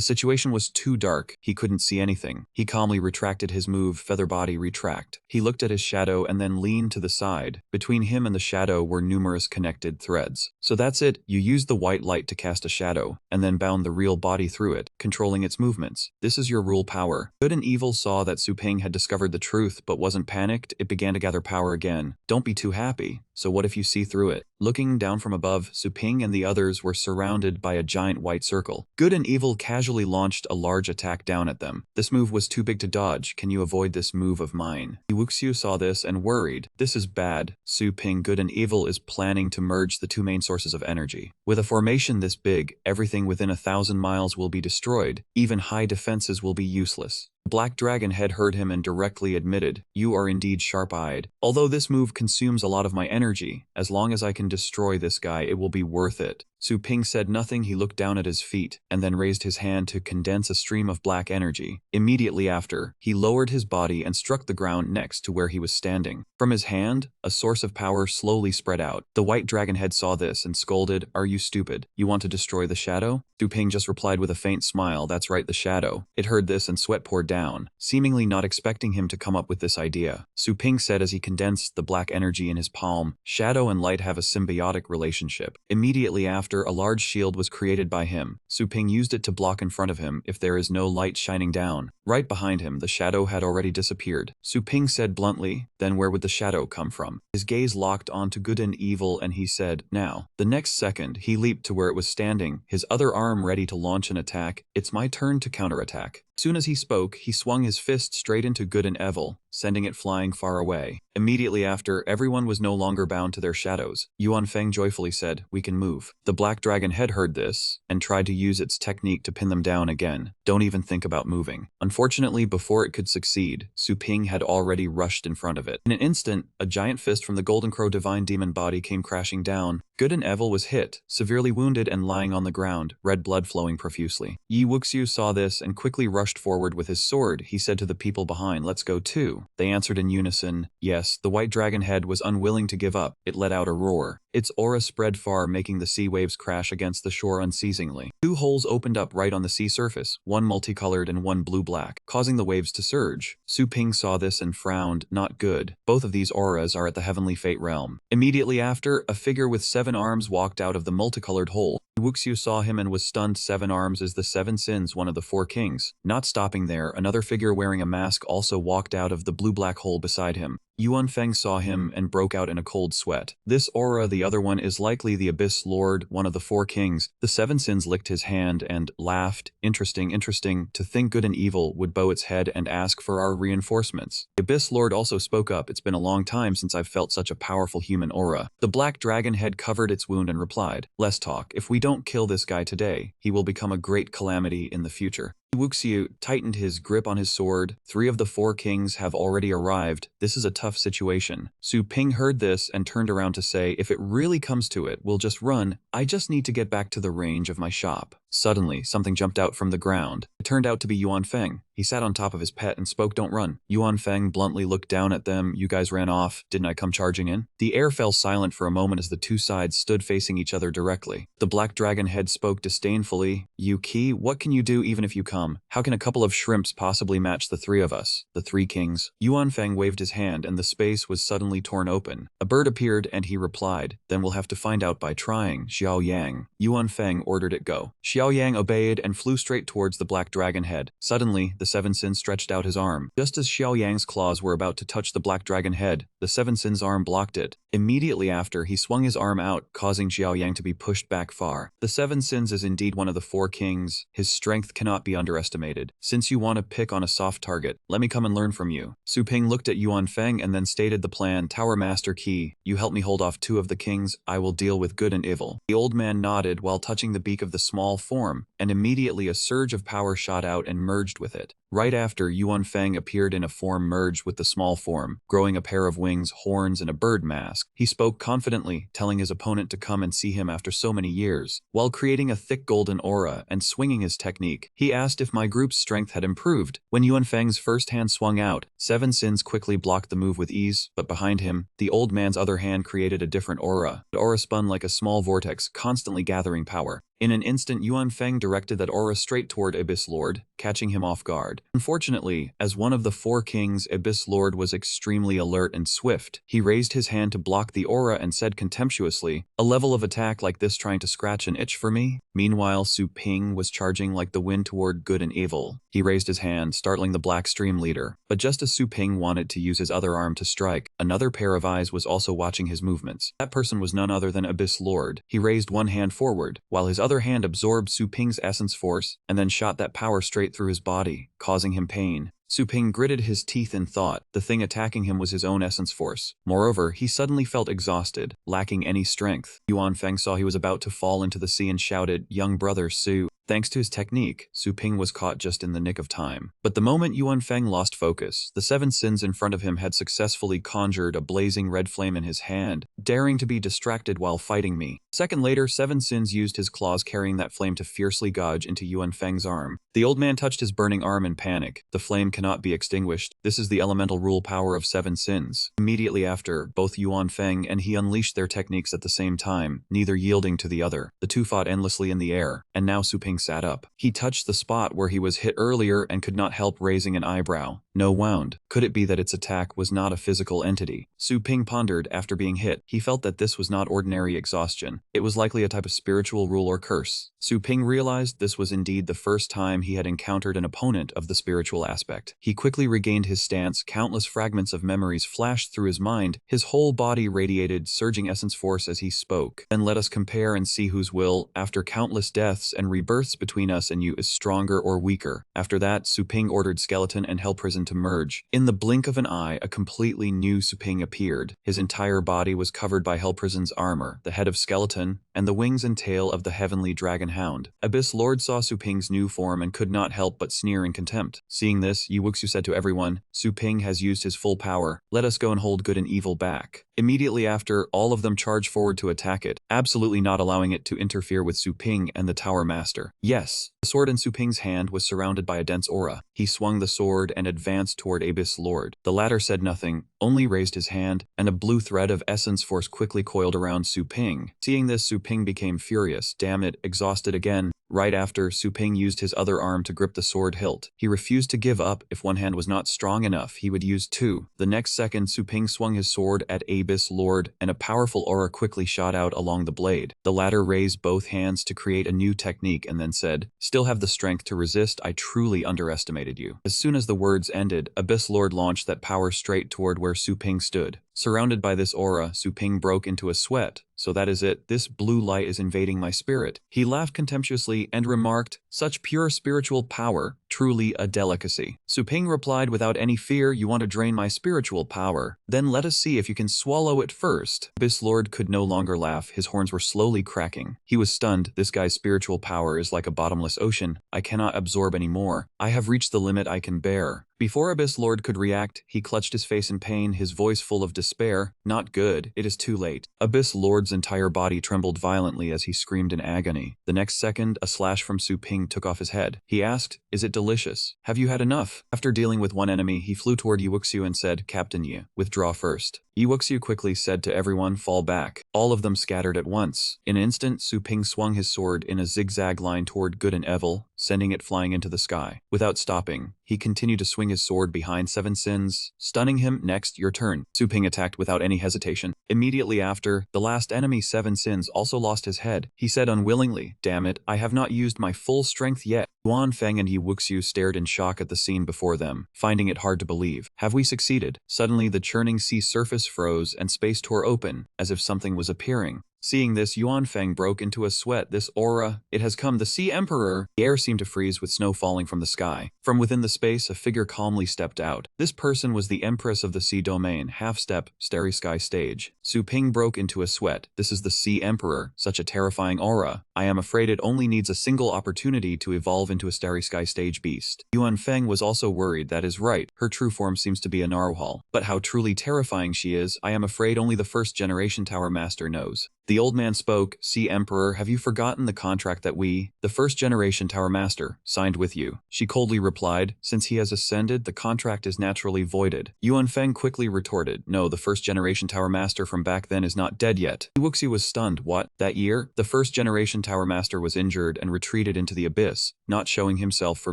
situation was too dark. He couldn't see anything. He calmly retracted his move, feather body retract. He looked at his shadow and then leaned to the side. Between him and the shadow were numerous connected threads. So that's it. You used the white light to cast a shadow, and then bound the real body through it, controlling its movements. This is your rule power. Good and evil saw that Su Ping had discovered the truth, but wasn't panicked. It began to gather power again. Don't be too happy. So what if you see through it? Looking down from above, Su Ping and the others were surrounded by a giant white circle. Good and evil casually launched a large attack down at them. This move was too big to dodge. Can you avoid this move of mine? Wuxiu saw this and worried. This is bad. Su Ping, good and evil, is planning to merge the two main sources of energy. With a formation this big, everything within 1,000 miles will be destroyed. Even high defenses will be useless. The black dragon head heard him and directly admitted, "You are indeed sharp-eyed. Although this move consumes a lot of my energy, as long as I can destroy this guy, it will be worth it." Su Ping said nothing. He looked down at his feet, and then raised his hand to condense a stream of black energy. Immediately after, he lowered his body and struck the ground next to where he was standing. From his hand, a source of power slowly spread out. The white dragon head saw this and scolded, "Are you stupid? You want to destroy the shadow?" Su Ping just replied with a faint smile, "That's right, the shadow." It heard this and sweat poured down, seemingly not expecting him to come up with this idea. Su Ping said as he condensed the black energy in his palm, "Shadow and light have a symbiotic relationship." Immediately after, a large shield was created by him. Su Ping used it to block in front of him if there is no light shining down. Right behind him, the shadow had already disappeared. Su Ping said bluntly, then where would the shadow come from? His gaze locked onto good and evil and he said, now. The next second, he leaped to where it was standing, his other arm ready to launch an attack. It's my turn to counterattack. Soon as he spoke, he swung his fist straight into good and evil, sending it flying far away. Immediately after, everyone was no longer bound to their shadows. Yuan Feng joyfully said, we can move. The black dragon head heard this, and tried to use its technique to pin them down again. Don't even think about moving. Unfortunately, before it could succeed, Su Ping had already rushed in front of it. In an instant, a giant fist from the Golden Crow divine demon body came crashing down. Good and evil was hit, severely wounded and lying on the ground, red blood flowing profusely. Yi Wuxiu saw this and quickly rushed forward with his sword. He said to the people behind, let's go too. They answered in unison, yes. The white dragon head was unwilling to give up. It let out a roar. Its aura spread far, making the sea waves crash against the shore unceasingly. Two holes opened up right on the sea surface, one multicolored and one blue-black, causing the waves to surge. Su Ping saw this and frowned, not good. Both of these auras are at the heavenly fate realm. Immediately after, a figure with 7 arms walked out of the multicolored hole. Wuxiu saw him and was stunned. 7 arms is the 7 sins, one of the 4 kings. Not stopping there, another figure wearing a mask also walked out of the blue-black hole beside him. Yuan Feng saw him and broke out in a cold sweat. This aura, the other one, is likely the Abyss Lord, one of the 4 kings. The 7 sins licked his hand and laughed. Interesting, to think good and evil would bow its head and ask for our reinforcements. The Abyss Lord also spoke up. It's been a long time since I've felt such a powerful human aura. The black dragon head covered its wound and replied, less talk. If we don't kill this guy today, he will become a great calamity in the future. Wuxiu tightened his grip on his sword. 3 of the 4 kings have already arrived. This is a tough situation. Su Ping heard this and turned around to say, if it really comes to it, we'll just run. I just need to get back to the range of my shop. Suddenly, something jumped out from the ground. It turned out to be Yuan Feng. He sat on top of his pet and spoke, don't run. Yuan Feng bluntly looked down at them. You guys ran off. Didn't I come charging in? The air fell silent for a moment as the 2 sides stood facing each other directly. The black dragon head spoke disdainfully. You Qi, what can you do even if you come? How can a couple of shrimps possibly match the 3 of us? The 3 kings. Yuan Feng waved his hand and the space was suddenly torn open. A bird appeared and he replied, then we'll have to find out by trying. Xiao Yang. Yuan Feng ordered it go. Xiao Yang obeyed and flew straight towards the black dragon head. Suddenly, the 7 sins stretched out his arm. Just as Xiao Yang's claws were about to touch the black dragon head, the 7 sins' arm blocked it. Immediately after, he swung his arm out, causing Xiao Yang to be pushed back far. The 7 sins is indeed one of the 4 kings. His strength cannot be underestimated. Since you want to pick on a soft target, let me come and learn from you. Su Ping looked at Yuan Feng and then stated the plan. Tower Master Qi, you help me hold off 2 of the kings, I will deal with good and evil. The old man nodded while touching the beak of the small form, and immediately a surge of power shot out and merged with it. Right after, Yuan Feng appeared in a form merged with the small form, growing a pair of wings, horns, and a bird mask. He spoke confidently, telling his opponent to come and see him after so many years. While creating a thick golden aura and swinging his technique, he asked if my group's strength had improved. When Yuan Feng's first hand swung out, 7 sins quickly blocked the move with ease, but behind him, the old man's other hand created a different aura. The aura spun like a small vortex, constantly gathering power. In an instant, Yuan Feng directed that aura straight toward Abyss Lord, catching him off guard. Unfortunately, as one of the 4 kings, Abyss Lord was extremely alert and swift. He raised his hand to block the aura and said contemptuously, a level of attack like this trying to scratch an itch for me? Meanwhile, Su Ping was charging like the wind toward good and evil. He raised his hand, startling the Black Stream leader. But just as Su Ping wanted to use his other arm to strike, another pair of eyes was also watching his movements. That person was none other than Abyss Lord. He raised one hand forward, while his other hand absorbed Su Ping's essence force, and then shot that power straight through his body, causing him pain. Su Ping gritted his teeth in thought. The thing attacking him was his own essence force. Moreover, he suddenly felt exhausted, lacking any strength. Yuan Feng saw he was about to fall into the sea and shouted, "Young brother Su." Thanks to his technique, Su Ping was caught just in the nick of time. But the moment Yuan Feng lost focus, the 7 sins in front of him had successfully conjured a blazing red flame in his hand, daring to be distracted while fighting me. A second later, 7 sins used his claws carrying that flame to fiercely gouge into Yuan Feng's arm. The old man touched his burning arm in panic. The flame cannot be extinguished. This is the elemental rule power of 7 sins. Immediately after, both Yuan Feng and he unleashed their techniques at the same time, neither yielding to the other. The two fought endlessly in the air, and now Su Ping sat up. He touched the spot where he was hit earlier and could not help raising an eyebrow. no wound. Could it be that its attack was not a physical entity? Su Ping pondered after being hit. He felt that this was not ordinary exhaustion. It was likely a type of spiritual rule or curse. Su Ping realized this was indeed the first time he had encountered an opponent of the spiritual aspect. He quickly regained his stance. Countless fragments of memories flashed through his mind. His whole body radiated surging essence force as he spoke. Then let us compare and see whose will, after countless deaths and rebirths between us and you, is stronger or weaker. After that, Su Ping ordered Skeleton and Hell Prison to merge. In the blink of an eye, a completely new Su Ping appeared. His entire body was covered by Hell Prison's armor, the head of Skeleton, and the wings and tail of the heavenly dragon hound. Abyss Lord saw Su Ping's new form and could not help but sneer in contempt. Seeing this, Wuxu said to everyone, Su Ping has used his full power. Let us go and hold good and evil back. Immediately after, all of them charged forward to attack it, absolutely not allowing it to interfere with Su Ping and the Tower Master. Yes, the sword in Su Ping's hand was surrounded by a dense aura. He swung the sword and advanced toward Abyss Lord. The latter said nothing, only raised his hand, and a blue thread of essence force quickly coiled around Su Ping. Seeing this, Su Ping became furious. Damn it, exhausted again. Right after, Su Ping used his other arm to grip the sword hilt. He refused to give up. If one hand was not strong enough, he would use two. The next second, Su Ping swung his sword at Abyss Lord, and a powerful aura quickly shot out along the blade. The latter raised both hands to create a new technique and then said, "Still have the strength to resist? I truly underestimated you." As soon as the words ended, Abyss Lord launched that power straight toward where Su Ping stood. Surrounded by this aura, Su Ping broke into a sweat. So that is it. This blue light is invading my spirit. He laughed contemptuously and remarked, "Such pure spiritual power, truly a delicacy." Su Ping replied without any fear, "You want to drain my spiritual power? Then let us see if you can swallow it first." Abyss Lord could no longer laugh. His horns were slowly cracking. He was stunned. This guy's spiritual power is like a bottomless ocean. I cannot absorb any more. I have reached the limit I can bear. Before Abyss Lord could react, he clutched his face in pain, his voice full of despair. "Not good. It is too late." Abyss Lord's entire body trembled violently as he screamed in agony. The next second, a slash from Su Ping took off his head. He asked, "Is it delicious? Have you had enough?" After dealing with one enemy, he flew toward Wuxu and said, "Captain Yi, withdraw first." Wuxu quickly said to everyone, "Fall back." All of them scattered at once. In an instant, Su Ping swung his sword in a zigzag line toward Good and Evil, sending it flying into the sky. Without stopping, he continued to swing his sword behind Seven Sins, stunning him. "Next, your turn." Su Ping attacked without any hesitation. Immediately after, the last enemy, Seven Sins, also lost his head. He said unwillingly, "Damn it, I have not used my full strength yet." Yuan Feng and Wuxu stared in shock at the scene before them, finding it hard to believe. Have we succeeded? Suddenly the churning sea surface froze and space tore open, as if something was appearing. Seeing this, Yuan Feng broke into a sweat. This aura, it has come, the Sea Emperor. The air seemed to freeze with snow falling from the sky. From within the space, a figure calmly stepped out. This person was the Empress of the Sea Domain, half-step, starry sky stage. Su Ping broke into a sweat. This is the Sea Emperor, such a terrifying aura. I am afraid it only needs a single opportunity to evolve into a starry sky stage beast. Yuan Feng was also worried. That is right, her true form seems to be a narwhal. But how truly terrifying she is, I am afraid only the first generation Tower Master knows. The old man spoke, "Sea Emperor, have you forgotten the contract that we, the first generation Tower Master, signed with you?" She coldly replied, "Since he has ascended, the contract is naturally voided." Yuan Feng quickly retorted, "No, the first generation Tower Master from back then is not dead yet." Wuxi was stunned. What? That year, the first generation Tower Master was injured and retreated into the abyss, not showing himself for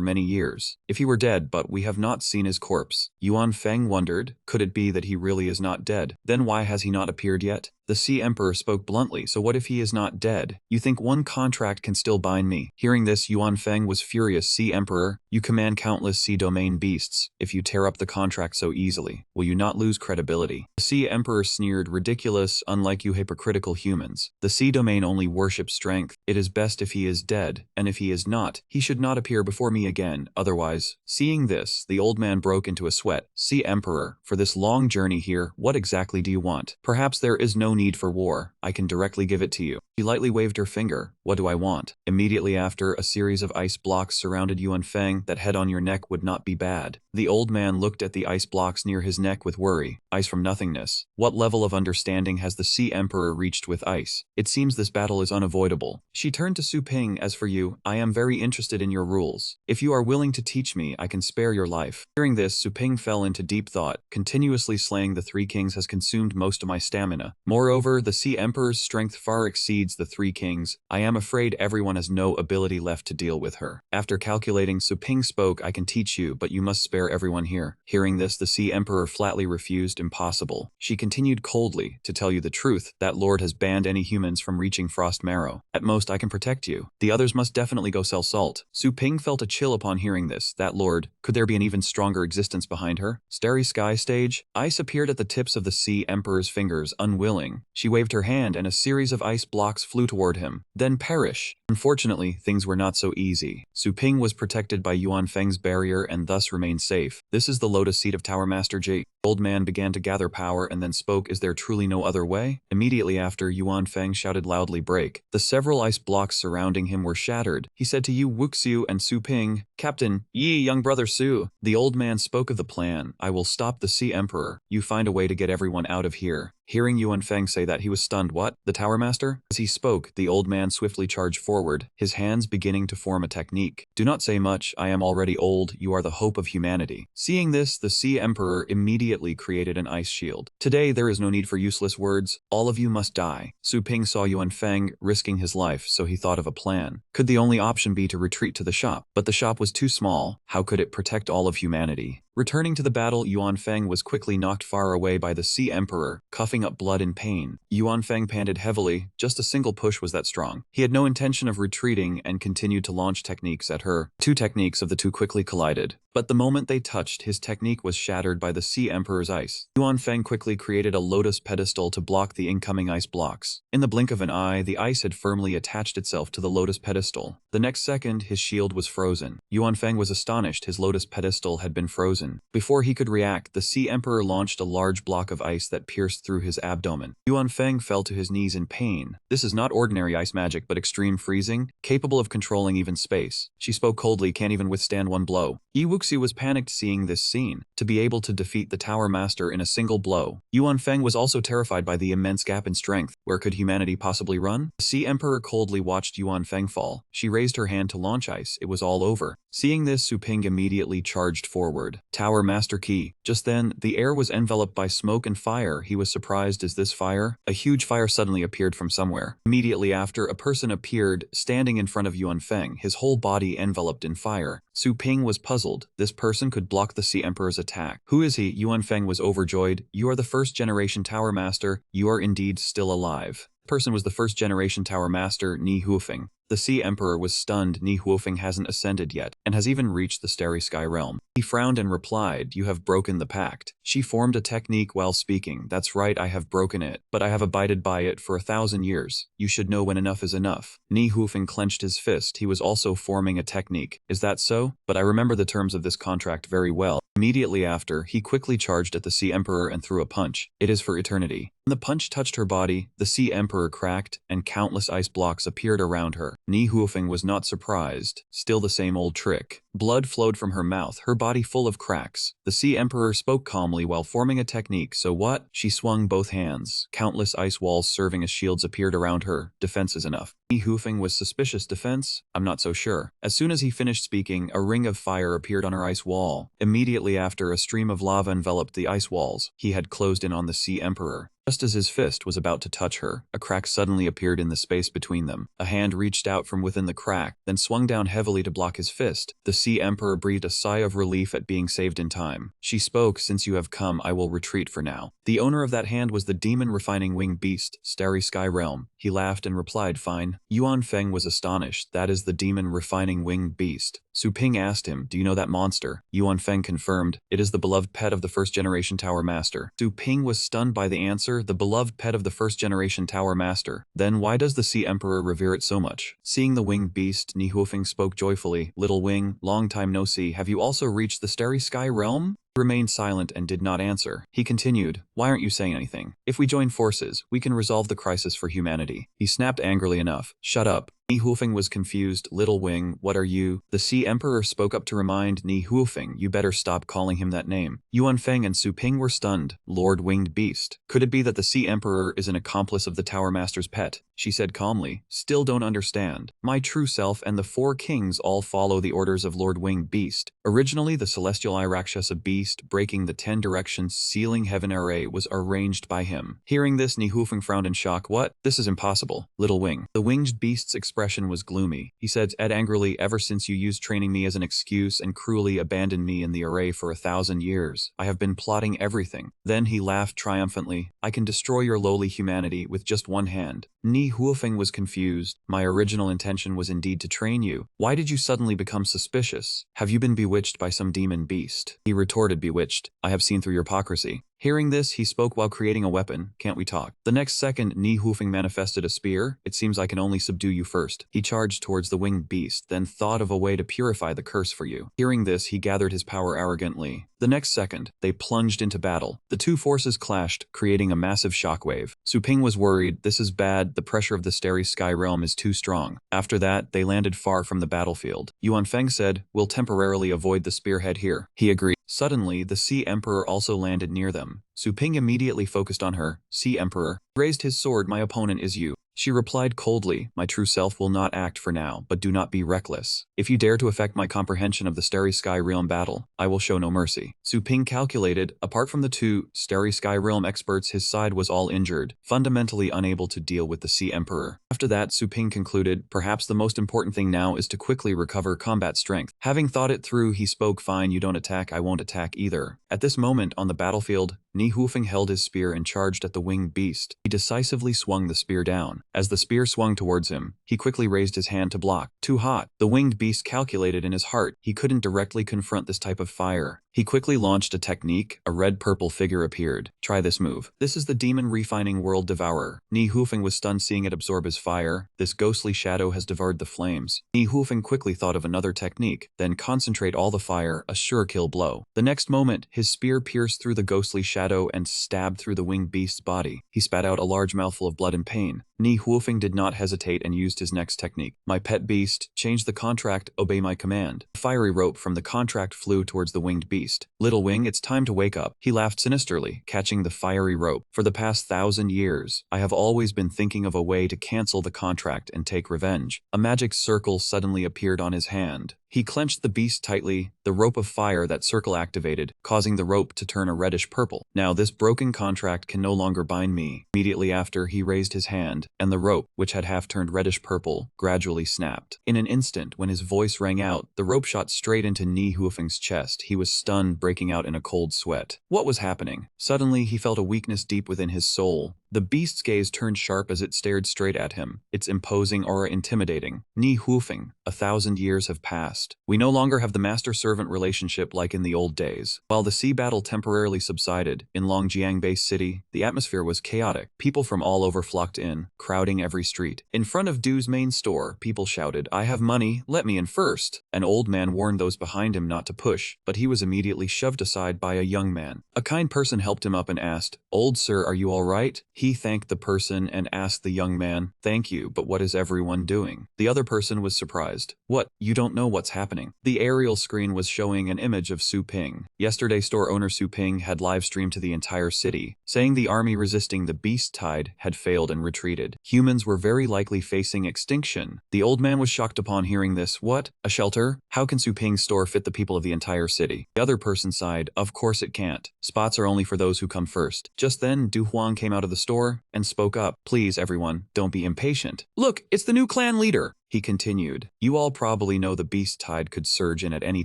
many years. If he were dead, but we have not seen his corpse. Yuan Feng wondered, could it be that he really is not dead? Then why has he not appeared yet? The Sea Emperor spoke bluntly, "So what if he is not dead? You think one contract can still bind me?" Hearing this, Yuan Feng was furious. "Sea Emperor, you command countless sea domain beasts. If you tear up the contract so easily, will you not lose credibility?" The Sea Emperor sneered, "Ridiculous, unlike you hypocritical humans. The sea domain only worships strength. It is best if he is dead, and if he is not, he should not appear before me again, otherwise." Seeing this, the old man broke into a sweat. "Sea Emperor, for this long journey here, what exactly do you want? Perhaps there is no need for war. I can directly give it to you." She lightly waved her finger. "What do I want?" Immediately after, a series of ice blocks surrounded Yuan Feng. "That head on your neck would not be bad." The old man looked at the ice blocks near his neck with worry. Ice from nothingness. What level of understanding has the Sea Emperor reached with ice? It seems this battle is unavoidable. She turned to Su Ping. "As for you, I am very interested in your rules. If you are willing to teach me, I can spare your life." Hearing this, Su Ping fell into deep thought. "Continuously slaying the three kings has consumed most of my stamina. More Moreover, the Sea Emperor's strength far exceeds the three kings. I am afraid everyone has no ability left to deal with her. After calculating, Su Ping spoke, I can teach you, but you must spare everyone here. Hearing this, the Sea Emperor flatly refused. Impossible. She continued coldly, to tell you the truth, that lord has banned any humans from reaching Frost Marrow. At most, I can protect you. The others must definitely go sell salt. Su Ping felt a chill upon hearing this. That lord, could there be an even stronger existence behind her? Starry Sky stage. Ice appeared at the tips of the Sea Emperor's fingers, unwilling. She waved her hand and a series of ice blocks flew toward him. Then perish. Unfortunately, things were not so easy. Su Ping was protected by Yuan Feng's barrier and thus remained safe. This is the lotus seat of Tower Master Ji. The old man began to gather power and then spoke, is there truly no other way? Immediately after, Yuan Feng shouted loudly, break. The several ice blocks surrounding him were shattered. He said to Yu Wuxiu and Su Ping, Captain, ye young brother Su. The old man spoke of the plan. I will stop the Sea Emperor. You find a way to get everyone out of here. Hearing Yuan Feng say that, he was stunned. What? The Tower Master? As he spoke, the old man swiftly charged forward, his hands beginning to form a technique. Do not say much, I am already old, you are the hope of humanity. Seeing this, the Sea Emperor immediately created an ice shield. Today, there is no need for useless words, all of you must die. Su Ping saw Yuan Feng risking his life, so he thought of a plan. Could the only option be to retreat to the shop? But the shop was too small, how could it protect all of humanity? Returning to the battle, Yuan Feng was quickly knocked far away by the Sea Emperor, coughing up blood in pain. Yuan Feng panted heavily, just a single push was that strong. He had no intention of retreating and continued to launch techniques at her. Two techniques of the two quickly collided. But the moment they touched, his technique was shattered by the Sea Emperor's ice. Yuan Feng quickly created a lotus pedestal to block the incoming ice blocks. In the blink of an eye, the ice had firmly attached itself to the lotus pedestal. The next second, his shield was frozen. Yuan Feng was astonished, his lotus pedestal had been frozen. Before he could react, the Sea Emperor launched a large block of ice that pierced through his abdomen. Yuan Feng fell to his knees in pain. This is not ordinary ice magic but extreme freezing, capable of controlling even space. She spoke coldly, can't even withstand one blow. Yi Wuxi was panicked seeing this scene. To be able to defeat the Tower Master in a single blow. Yuan Feng was also terrified by the immense gap in strength. Where could humanity possibly run? The Sea Emperor coldly watched Yuan Feng fall. She raised her hand to launch ice. It was all over. Seeing this, Su Ping immediately charged forward. Tower Master Key. Just then, the air was enveloped by smoke and fire. He was surprised. Is this fire? A huge fire suddenly appeared from somewhere. Immediately after, a person appeared, standing in front of Yuan Feng, his whole body enveloped in fire. Su Ping was puzzled. This person could block the Sea Emperor's attack. Who is he? Yuan Feng was overjoyed. You are the first generation Tower Master. You are indeed still alive. The person was the first generation Tower Master, Ni Huofeng. The Sea Emperor was stunned. Ni Huofeng hasn't ascended yet, and has even reached the Starry Sky realm. He frowned and replied, you have broken the pact. She formed a technique while speaking. That's right, I have broken it, but I have abided by it for 1,000 years. You should know when enough is enough. Ni Huofeng clenched his fist. He was also forming a technique. Is that so? But I remember the terms of this contract very well. Immediately after, he quickly charged at the Sea Emperor and threw a punch. It is for eternity. When the punch touched her body, the Sea Emperor cracked, and countless ice blocks appeared around her. Ni Huofeng was not surprised. Still the same old trick. Blood flowed from her mouth, her body full of cracks. The Sea Emperor spoke calmly while forming a technique. So what? She swung both hands. Countless ice walls serving as shields appeared around her. Defense is enough. Ni Huofeng was suspicious. Defense? I'm not so sure. As soon as he finished speaking, a ring of fire appeared on her ice wall. Immediately after, a stream of lava enveloped the ice walls. He had closed in on the Sea Emperor. Just as his fist was about to touch her, a crack suddenly appeared in the space between them. A hand reached out from within the crack, then swung down heavily to block his fist. The Sea Emperor breathed a sigh of relief at being saved in time. She spoke, since you have come, I will retreat for now. The owner of that hand was the demon refining winged beast, Starry Sky Realm. He laughed and replied, fine. Yuan Feng was astonished. That is the demon refining winged beast. Su Ping asked him, do you know that monster? Yuan Feng confirmed, it is the beloved pet of the first generation Tower Master. Su Ping was stunned by the answer, the beloved pet of the first generation Tower Master. Then why does the Sea Emperor revere it so much? Seeing the winged beast, Ni Huofeng spoke joyfully, little wing, long time no see, have you also reached the Starry Sky Realm? He remained silent and did not answer. He continued, why aren't you saying anything? If we join forces, we can resolve the crisis for humanity. He snapped angrily enough, shut up. Ni Huofeng was confused. Little Wing, what are you? The Sea Emperor spoke up to remind Ni Huofeng, you better stop calling him that name. Yuan Feng and Su Ping were stunned. Lord Winged Beast. Could it be that the Sea Emperor is an accomplice of the Tower Master's pet? She said calmly. Still don't understand. My true self and the 4 kings all follow the orders of Lord Winged Beast. Originally, the celestial Irakshasa beast breaking the 10 directions sealing heaven array was arranged by him. Hearing this, Ni Huofeng frowned in shock. What? This is impossible. Little Wing. The winged beast's expression was gloomy. He said angrily, ever since you used training me as an excuse and cruelly abandoned me in the array for 1,000 years, I have been plotting everything. Then he laughed triumphantly. I can destroy your lowly humanity with just one hand. Ni Huofeng was confused. My original intention was indeed to train you. Why did you suddenly become suspicious? Have you been bewitched by some demon beast? He retorted, bewitched. I have seen through your hypocrisy. Hearing this, he spoke while creating a weapon. Can't we talk? The next second, Ni Huofeng manifested a spear. It seems I can only subdue you first. He charged towards the winged beast, then thought of a way to purify the curse for you. Hearing this, he gathered his power arrogantly. The next second, they plunged into battle. The 2 forces clashed, creating a massive shockwave. Su Ping was worried. This is bad. The pressure of the starry sky realm is too strong. After that, they landed far from the battlefield. Yuan Feng said, we'll temporarily avoid the spearhead here. He agreed. Suddenly, the Sea Emperor also landed near them. Su Ping immediately focused on her. Sea Emperor raised his sword. My opponent is you. She replied coldly, my true self will not act for now, but do not be reckless. If you dare to affect my comprehension of the Starry Sky Realm battle, I will show no mercy. Su Ping calculated, apart from the 2 Starry Sky Realm experts, his side was all injured, fundamentally unable to deal with the Sea Emperor. After that, Su Ping concluded, perhaps the most important thing now is to quickly recover combat strength. Having thought it through, he spoke, fine, you don't attack, I won't attack either. At this moment, on the battlefield, Ni Huofeng held his spear and charged at the winged beast. He decisively swung the spear down. As the spear swung towards him, he quickly raised his hand to block. Too hot. The winged beast calculated in his heart. He couldn't directly confront this type of fire. He quickly launched a technique. A red-purple figure appeared. Try this move. This is the demon refining world devourer. Ni Huofeng was stunned seeing it absorb his fire. This ghostly shadow has devoured the flames. Ni Huofeng quickly thought of another technique. Then concentrate all the fire, a sure kill blow. The next moment, his spear pierced through the ghostly shadow and stabbed through the winged beast's body. He spat out a large mouthful of blood in pain. Ni Huofeng did not hesitate and used his next technique. My pet beast, change the contract, obey my command. A fiery rope from the contract flew towards the winged beast. Little Wing, it's time to wake up. He laughed sinisterly, catching the fiery rope. For the past 1,000 years, I have always been thinking of a way to cancel the contract and take revenge. A magic circle suddenly appeared on his hand. He clenched the beast tightly, the rope of fire that circle activated, causing the rope to turn a reddish purple. Now this broken contract can no longer bind me. Immediately after, he raised his hand, and the rope, which had half turned reddish purple, gradually snapped. In an instant, when his voice rang out, the rope shot straight into Ni Huofeng's chest. He was stunned, breaking out in a cold sweat. What was happening? Suddenly, he felt a weakness deep within his soul. The beast's gaze turned sharp as it stared straight at him, its imposing aura intimidating. Ni Huofeng, 1,000 years have passed. We no longer have the master-servant relationship like in the old days. While the sea battle temporarily subsided, in Longjiang Base City, the atmosphere was chaotic. People from all over flocked in, crowding every street. In front of Du's main store, people shouted, I have money, let me in first. An old man warned those behind him not to push, but he was immediately shoved aside by a young man. A kind person helped him up and asked, Old sir, are you all right? He thanked the person and asked the young man, thank you, but what is everyone doing? The other person was surprised. What? You don't know what's happening? The aerial screen was showing an image of Su Ping. Yesterday, store owner Su Ping had live streamed to the entire city, saying the army resisting the beast tide had failed and retreated. Humans were very likely facing extinction. The old man was shocked upon hearing this. What? A shelter? How can Su Ping's store fit the people of the entire city? The other person sighed, of course it can't. Spots are only for those who come first. Just then, Du Huang came out of the store and spoke up. Please, everyone, don't be impatient. Look, it's the new clan leader. He continued, you all probably know the beast tide could surge in at any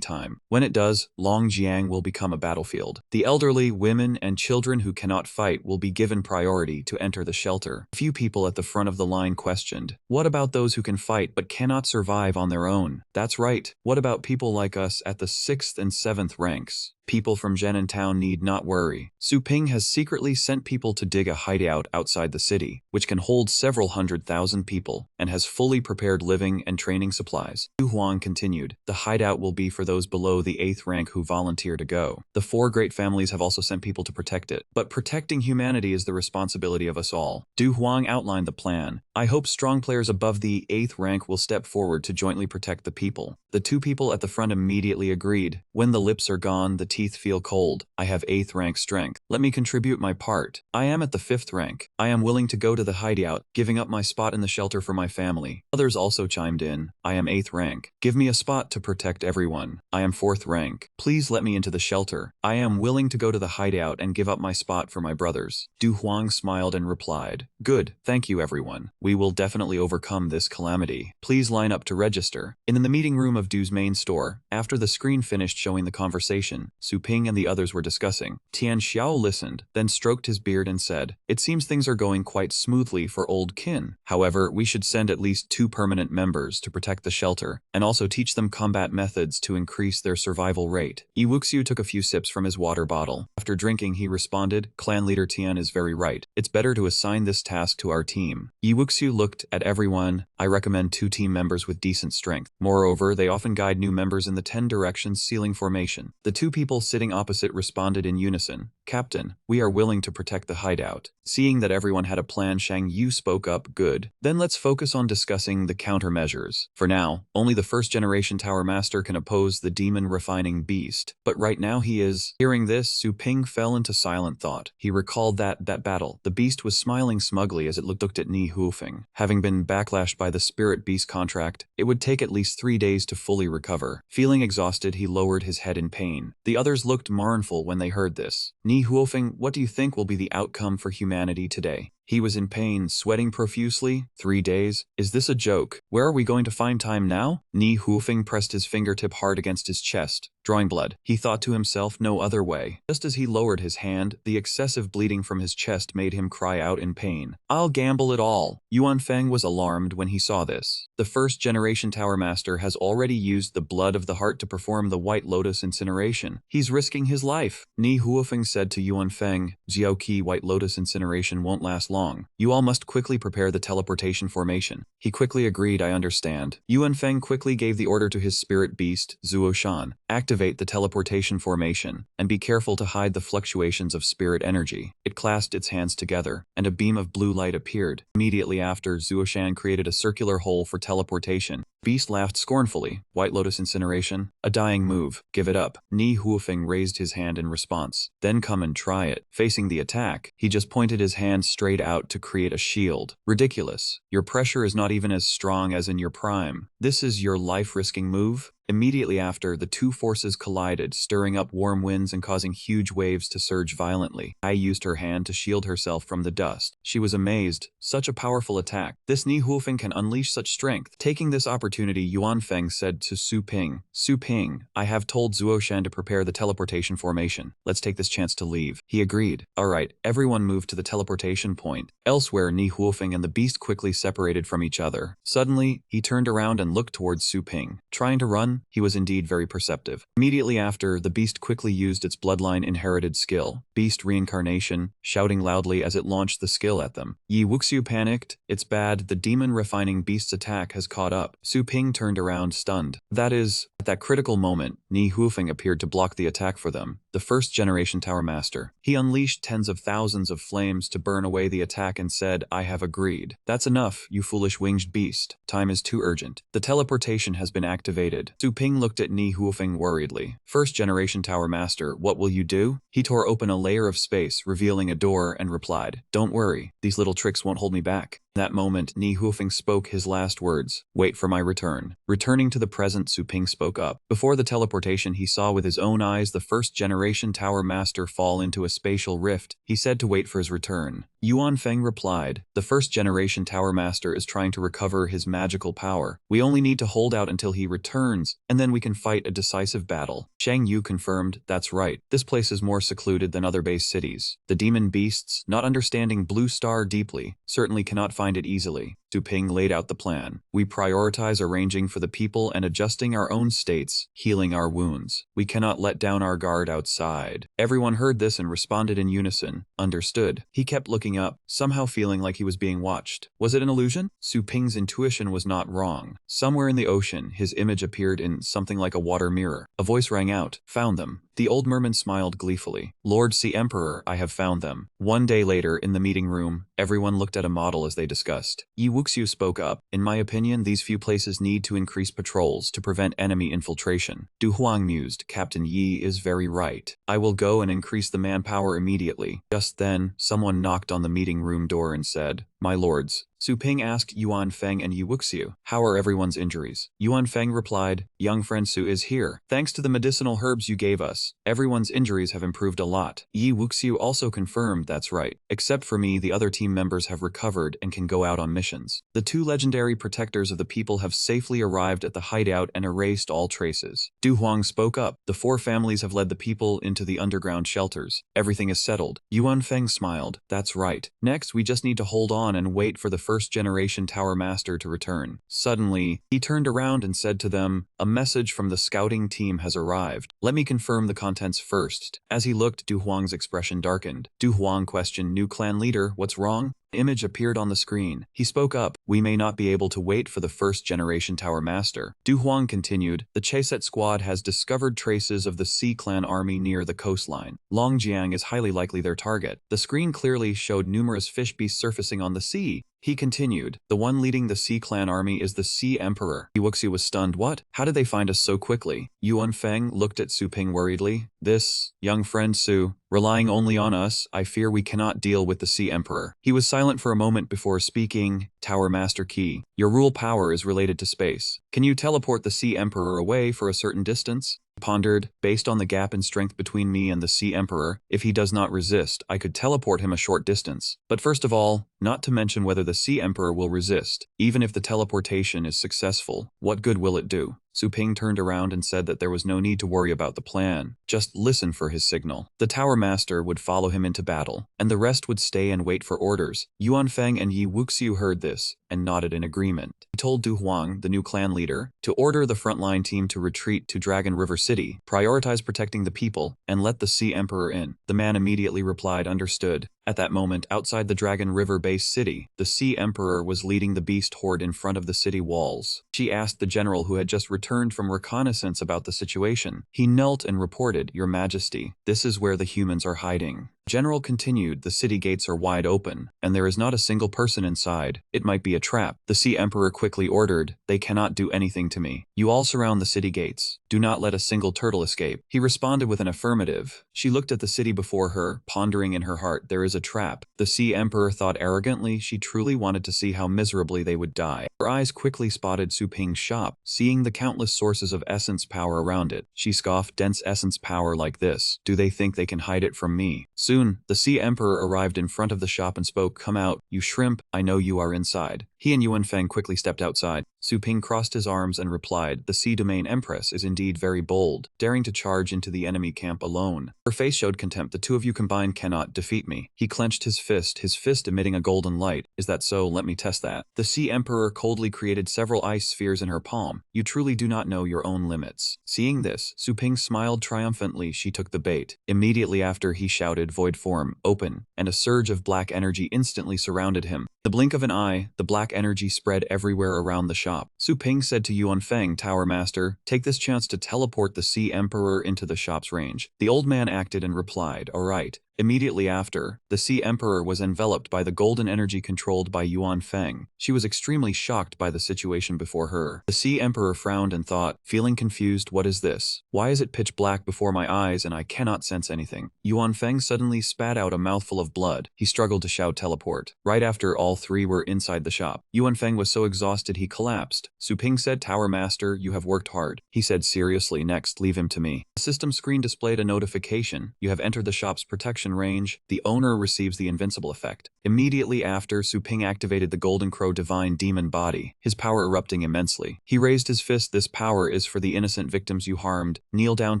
time. When it does, Longjiang will become a battlefield. The elderly, women, and children who cannot fight will be given priority to enter the shelter. A few people at the front of the line questioned, what about those who can fight but cannot survive on their own? That's right. What about people like us at the 6th and 7th ranks? People from Zhenan Town need not worry. Su Ping has secretly sent people to dig a hideout outside the city, which can hold several 100,000 people, and has fully prepared living living and training supplies. Yu Huang continued, the hideout will be for those below the 8th rank who volunteer to go. The 4 great families have also sent people to protect it. But protecting humanity is the responsibility of us all. Du Huang outlined the plan. I hope strong players above the 8th rank will step forward to jointly protect the people. The 2 people at the front immediately agreed. When the lips are gone, the teeth feel cold. I have 8th rank strength. Let me contribute my part. I am at the 5th rank. I am willing to go to the hideout, giving up my spot in the shelter for my family. Others also chimed in. I am 8th rank. Give me a spot to protect everyone. I am 4th rank. Please let me into the shelter. I am willing to go to the hideout and give up my spot for my brothers. Du Huang smiled and replied, good, thank you everyone. We will definitely overcome this calamity. Please line up to register. In the meeting room of Du's main store, after the screen finished showing the conversation Su Ping and the others were discussing, Tian Xiao listened, then stroked his beard and said, it seems things are going quite smoothly for old kin. However, we should send at least 2 permanent members to protect the shelter, and also teach them combat methods to increase their survival rate. Yi Wuxiu took a few sips from his water bottle. After drinking, he responded, clan leader Tian is very right. It's better to assign this task to our team. Yi Wuxiu looked at everyone. I recommend 2 team members with decent strength. Moreover, they often guide new members in the 10 directions ceiling formation. The 2 people sitting opposite responded in unison, Captain, we are willing to protect the hideout. Seeing that everyone had a plan, Shang Yu spoke up, good. Then let's focus on discussing the countermeasures. For now, only the 1st generation Tower Master can oppose the demon refining beast. But right now he is. Hearing this, Su Ping fell into silent thought. He recalled that battle. The beast was smiling smugly as it looked at Ni Huofeng. Having been backlashed by the spirit beast contract, it would take at least 3 days to fully recover. Feeling exhausted, he lowered his head in pain. The others looked mournful when they heard this. Ni Huofeng, what do you think will be the outcome for humanity today? He was in pain, sweating profusely. 3 days? Is this a joke? Where are we going to find time now? Ni Huofeng pressed his fingertip hard against his chest, drawing blood. He thought to himself, no other way. Just as he lowered his hand, the excessive bleeding from his chest made him cry out in pain. I'll gamble it all. Yuan Feng was alarmed when he saw this. The 1st generation Tower Master has already used the blood of the heart to perform the White Lotus incineration. He's risking his life. Ni Huofeng said to Yuan Feng, Jiaoqi White Lotus incineration won't last long. You all must quickly prepare the teleportation formation. He quickly agreed, I understand. Yuan Feng quickly gave the order to his spirit beast, Zuo Shan. Activate the teleportation formation, and be careful to hide the fluctuations of spirit energy. It clasped its hands together, and a beam of blue light appeared. Immediately after, Zuo Shan created a circular hole for teleportation. Beast laughed scornfully. White Lotus incineration? A dying move. Give it up. Ni Huofeng raised his hand in response. Then come and try it. Facing the attack, he just pointed his hand straight out to create a shield. Ridiculous. Your pressure is not even as strong as in your prime. This is your life-risking move? Immediately after, the 2 forces collided, stirring up warm winds and causing huge waves to surge violently. Ai used her hand to shield herself from the dust. She was amazed. Such a powerful attack. This Ni Huofeng can unleash such strength. Taking this opportunity, Yuan Feng said to Su Ping, Su Ping, I have told Zuo Shan to prepare the teleportation formation. Let's take this chance to leave. He agreed. Alright, everyone moved to the teleportation point. Elsewhere, Ni Huofeng and the beast quickly separated from each other. Suddenly, he turned around and looked towards Su Ping. Trying to run? He was indeed very perceptive. Immediately after, the beast quickly used its bloodline inherited skill, Beast Reincarnation, shouting loudly as it launched the skill at them. Yi Wuxiu panicked. It's bad, the demon refining beast's attack has caught up. Su Ping turned around stunned. That is, at that critical moment, Ni Huofeng appeared to block the attack for them, the 1st generation Tower Master. He unleashed tens of thousands of flames to burn away the attack and said, I have agreed. That's enough, you foolish winged beast. Time is too urgent. The teleportation has been activated. Su Ping looked at Ni Huofeng worriedly. 1st generation Tower Master, what will you do? He tore open a layer of space, revealing a door, and replied, don't worry, these little tricks won't hold me back. That moment, Ni Huofeng spoke his last words. Wait for my return. Returning to the present, Su Ping spoke up. Before the teleportation, he saw with his own eyes the 1st generation Tower Master fall into a spatial rift. He said to wait for his return. Yuan Feng replied, the 1st generation Tower Master is trying to recover his magical power. We only need to hold out until he returns, and then we can fight a decisive battle. Shang Yu confirmed, that's right. This place is more secluded than other base cities. The demon beasts, not understanding Blue Star deeply, certainly cannot find it easily. Su Ping laid out the plan. We prioritize arranging for the people and adjusting our own states, healing our wounds. We cannot let down our guard outside. Everyone heard this and responded in unison. Understood. He kept looking up, somehow feeling like he was being watched. Was it an illusion? Su Ping's intuition was not wrong. Somewhere in the ocean, his image appeared in something like a water mirror. A voice rang out, "Found them." The old merman smiled gleefully. "Lord Sea Emperor, I have found them." One day later, in the meeting room, everyone looked at a model as they discussed. Yi Wuxiu spoke up. "In my opinion, these few places need to increase patrols to prevent enemy infiltration." Du Huang mused. "Captain Yi is very right. I will go and increase the manpower immediately." Just then, someone knocked on the meeting room door and said, "My lords." Su Ping asked Yuan Feng and Yi Wuxiu, "How are everyone's injuries?" Yuan Feng replied, "Young friend Su is here. Thanks to the medicinal herbs you gave us, everyone's injuries have improved a lot." Yi Wuxiu also confirmed, "That's right. Except for me, the other team members have recovered and can go out on missions. The two legendary protectors of the people have safely arrived at the hideout and erased all traces." Du Huang spoke up. "The four families have led the people into the underground shelters. Everything is settled." Yuan Feng smiled. "That's right. Next, we just need to hold on and wait for the first-generation Tower Master to return." Suddenly, he turned around and said to them, "A message from the scouting team has arrived. Let me confirm the contents first." As he looked, Du Huang's expression darkened. Du Huang questioned, "New clan leader, what's wrong?" Image appeared on the screen. He spoke up, "We may not be able to wait for the first-generation Tower Master." Du Huang continued, "The Chayset squad has discovered traces of the Sea Clan army near the coastline. Longjiang is highly likely their target." The screen clearly showed numerous fish beasts surfacing on the sea. He continued, "The one leading the Sea Clan army is the Sea Emperor." Yi Wuxiu was stunned. "What? How did they find us so quickly?" Yuan Feng looked at Su Ping worriedly. "This, young friend Su, relying only on us, I fear we cannot deal with the Sea Emperor." He was silent for a moment before speaking. "Tower Master Key, your rule power is related to space. Can you teleport the Sea Emperor away for a certain distance?" Pondered, "Based on the gap in strength between me and the Sea Emperor, if he does not resist, I could teleport him a short distance. But first of all, not to mention whether the Sea Emperor will resist. Even if the teleportation is successful, what good will it do?" Su Ping turned around and said that there was no need to worry about the plan. Just listen for his signal. The Tower Master would follow him into battle, and the rest would stay and wait for orders. Yuan Feng and Yi Wuxiu heard this and nodded in agreement. He told Du Huang, the new clan leader, to order the frontline team to retreat to Dragon River City, prioritize protecting the people, and let the Sea Emperor in. The man immediately replied, "Understood." At that moment, outside the Dragon River base city, the Sea Emperor was leading the beast horde in front of the city walls. She asked the general who had just returned from reconnaissance about the situation. He knelt and reported, "Your Majesty, this is where the humans are hiding." General continued, "The city gates are wide open, and there is not a single person inside. It might be a trap." The Sea Emperor quickly ordered, "They cannot do anything to me. You all surround the city gates. Do not let a single turtle escape." He responded with an affirmative. She looked at the city before her, pondering in her heart, "There is a trap." The Sea Emperor thought arrogantly she truly wanted to see how miserably they would die. Her eyes quickly spotted Su Ping's shop, seeing the countless sources of essence power around it. She scoffed, "Dense essence power like this. Do they think they can hide it from me?" Soon, the Sea Emperor arrived in front of the shop and spoke, "Come out, you shrimp, I know you are inside." He and Yuan Feng quickly stepped outside. Su Ping crossed his arms and replied, "The Sea Domain Empress is indeed very bold, daring to charge into the enemy camp alone." Her face showed contempt. "The two of you combined cannot defeat me." He clenched his fist emitting a golden light. "Is that so? Let me test that." The Sea Emperor coldly created several ice spheres in her palm. "You truly do not know your own limits." Seeing this, Su Ping smiled triumphantly. She took the bait. Immediately after, he shouted, "Void form, open," and a surge of black energy instantly surrounded him. The blink of an eye, the black energy spread everywhere around the shop. Su Ping said to Yuan Feng, "Tower Master, take this chance to teleport the Sea Emperor into the shop's range." The old man acted and replied, "All right." Immediately after, the Sea Emperor was enveloped by the golden energy controlled by Yuan Feng. She was extremely shocked by the situation before her. The Sea Emperor frowned and thought, feeling confused, "What is this? Why is it pitch black before my eyes and I cannot sense anything?" Yuan Feng suddenly spat out a mouthful of blood. He struggled to shout teleport. Right after, all three were inside the shop. Yuan Feng was so exhausted he collapsed. Su Ping said, "Tower Master, you have worked hard." He said seriously, "Next, leave him to me." The system screen displayed a notification. "You have entered the shop's protection range. The owner receives the Invincible effect." Immediately after, Su Ping activated the Golden Crow Divine Demon Body, his power erupting immensely. He raised his fist. "This power is for the innocent victims you harmed. Kneel down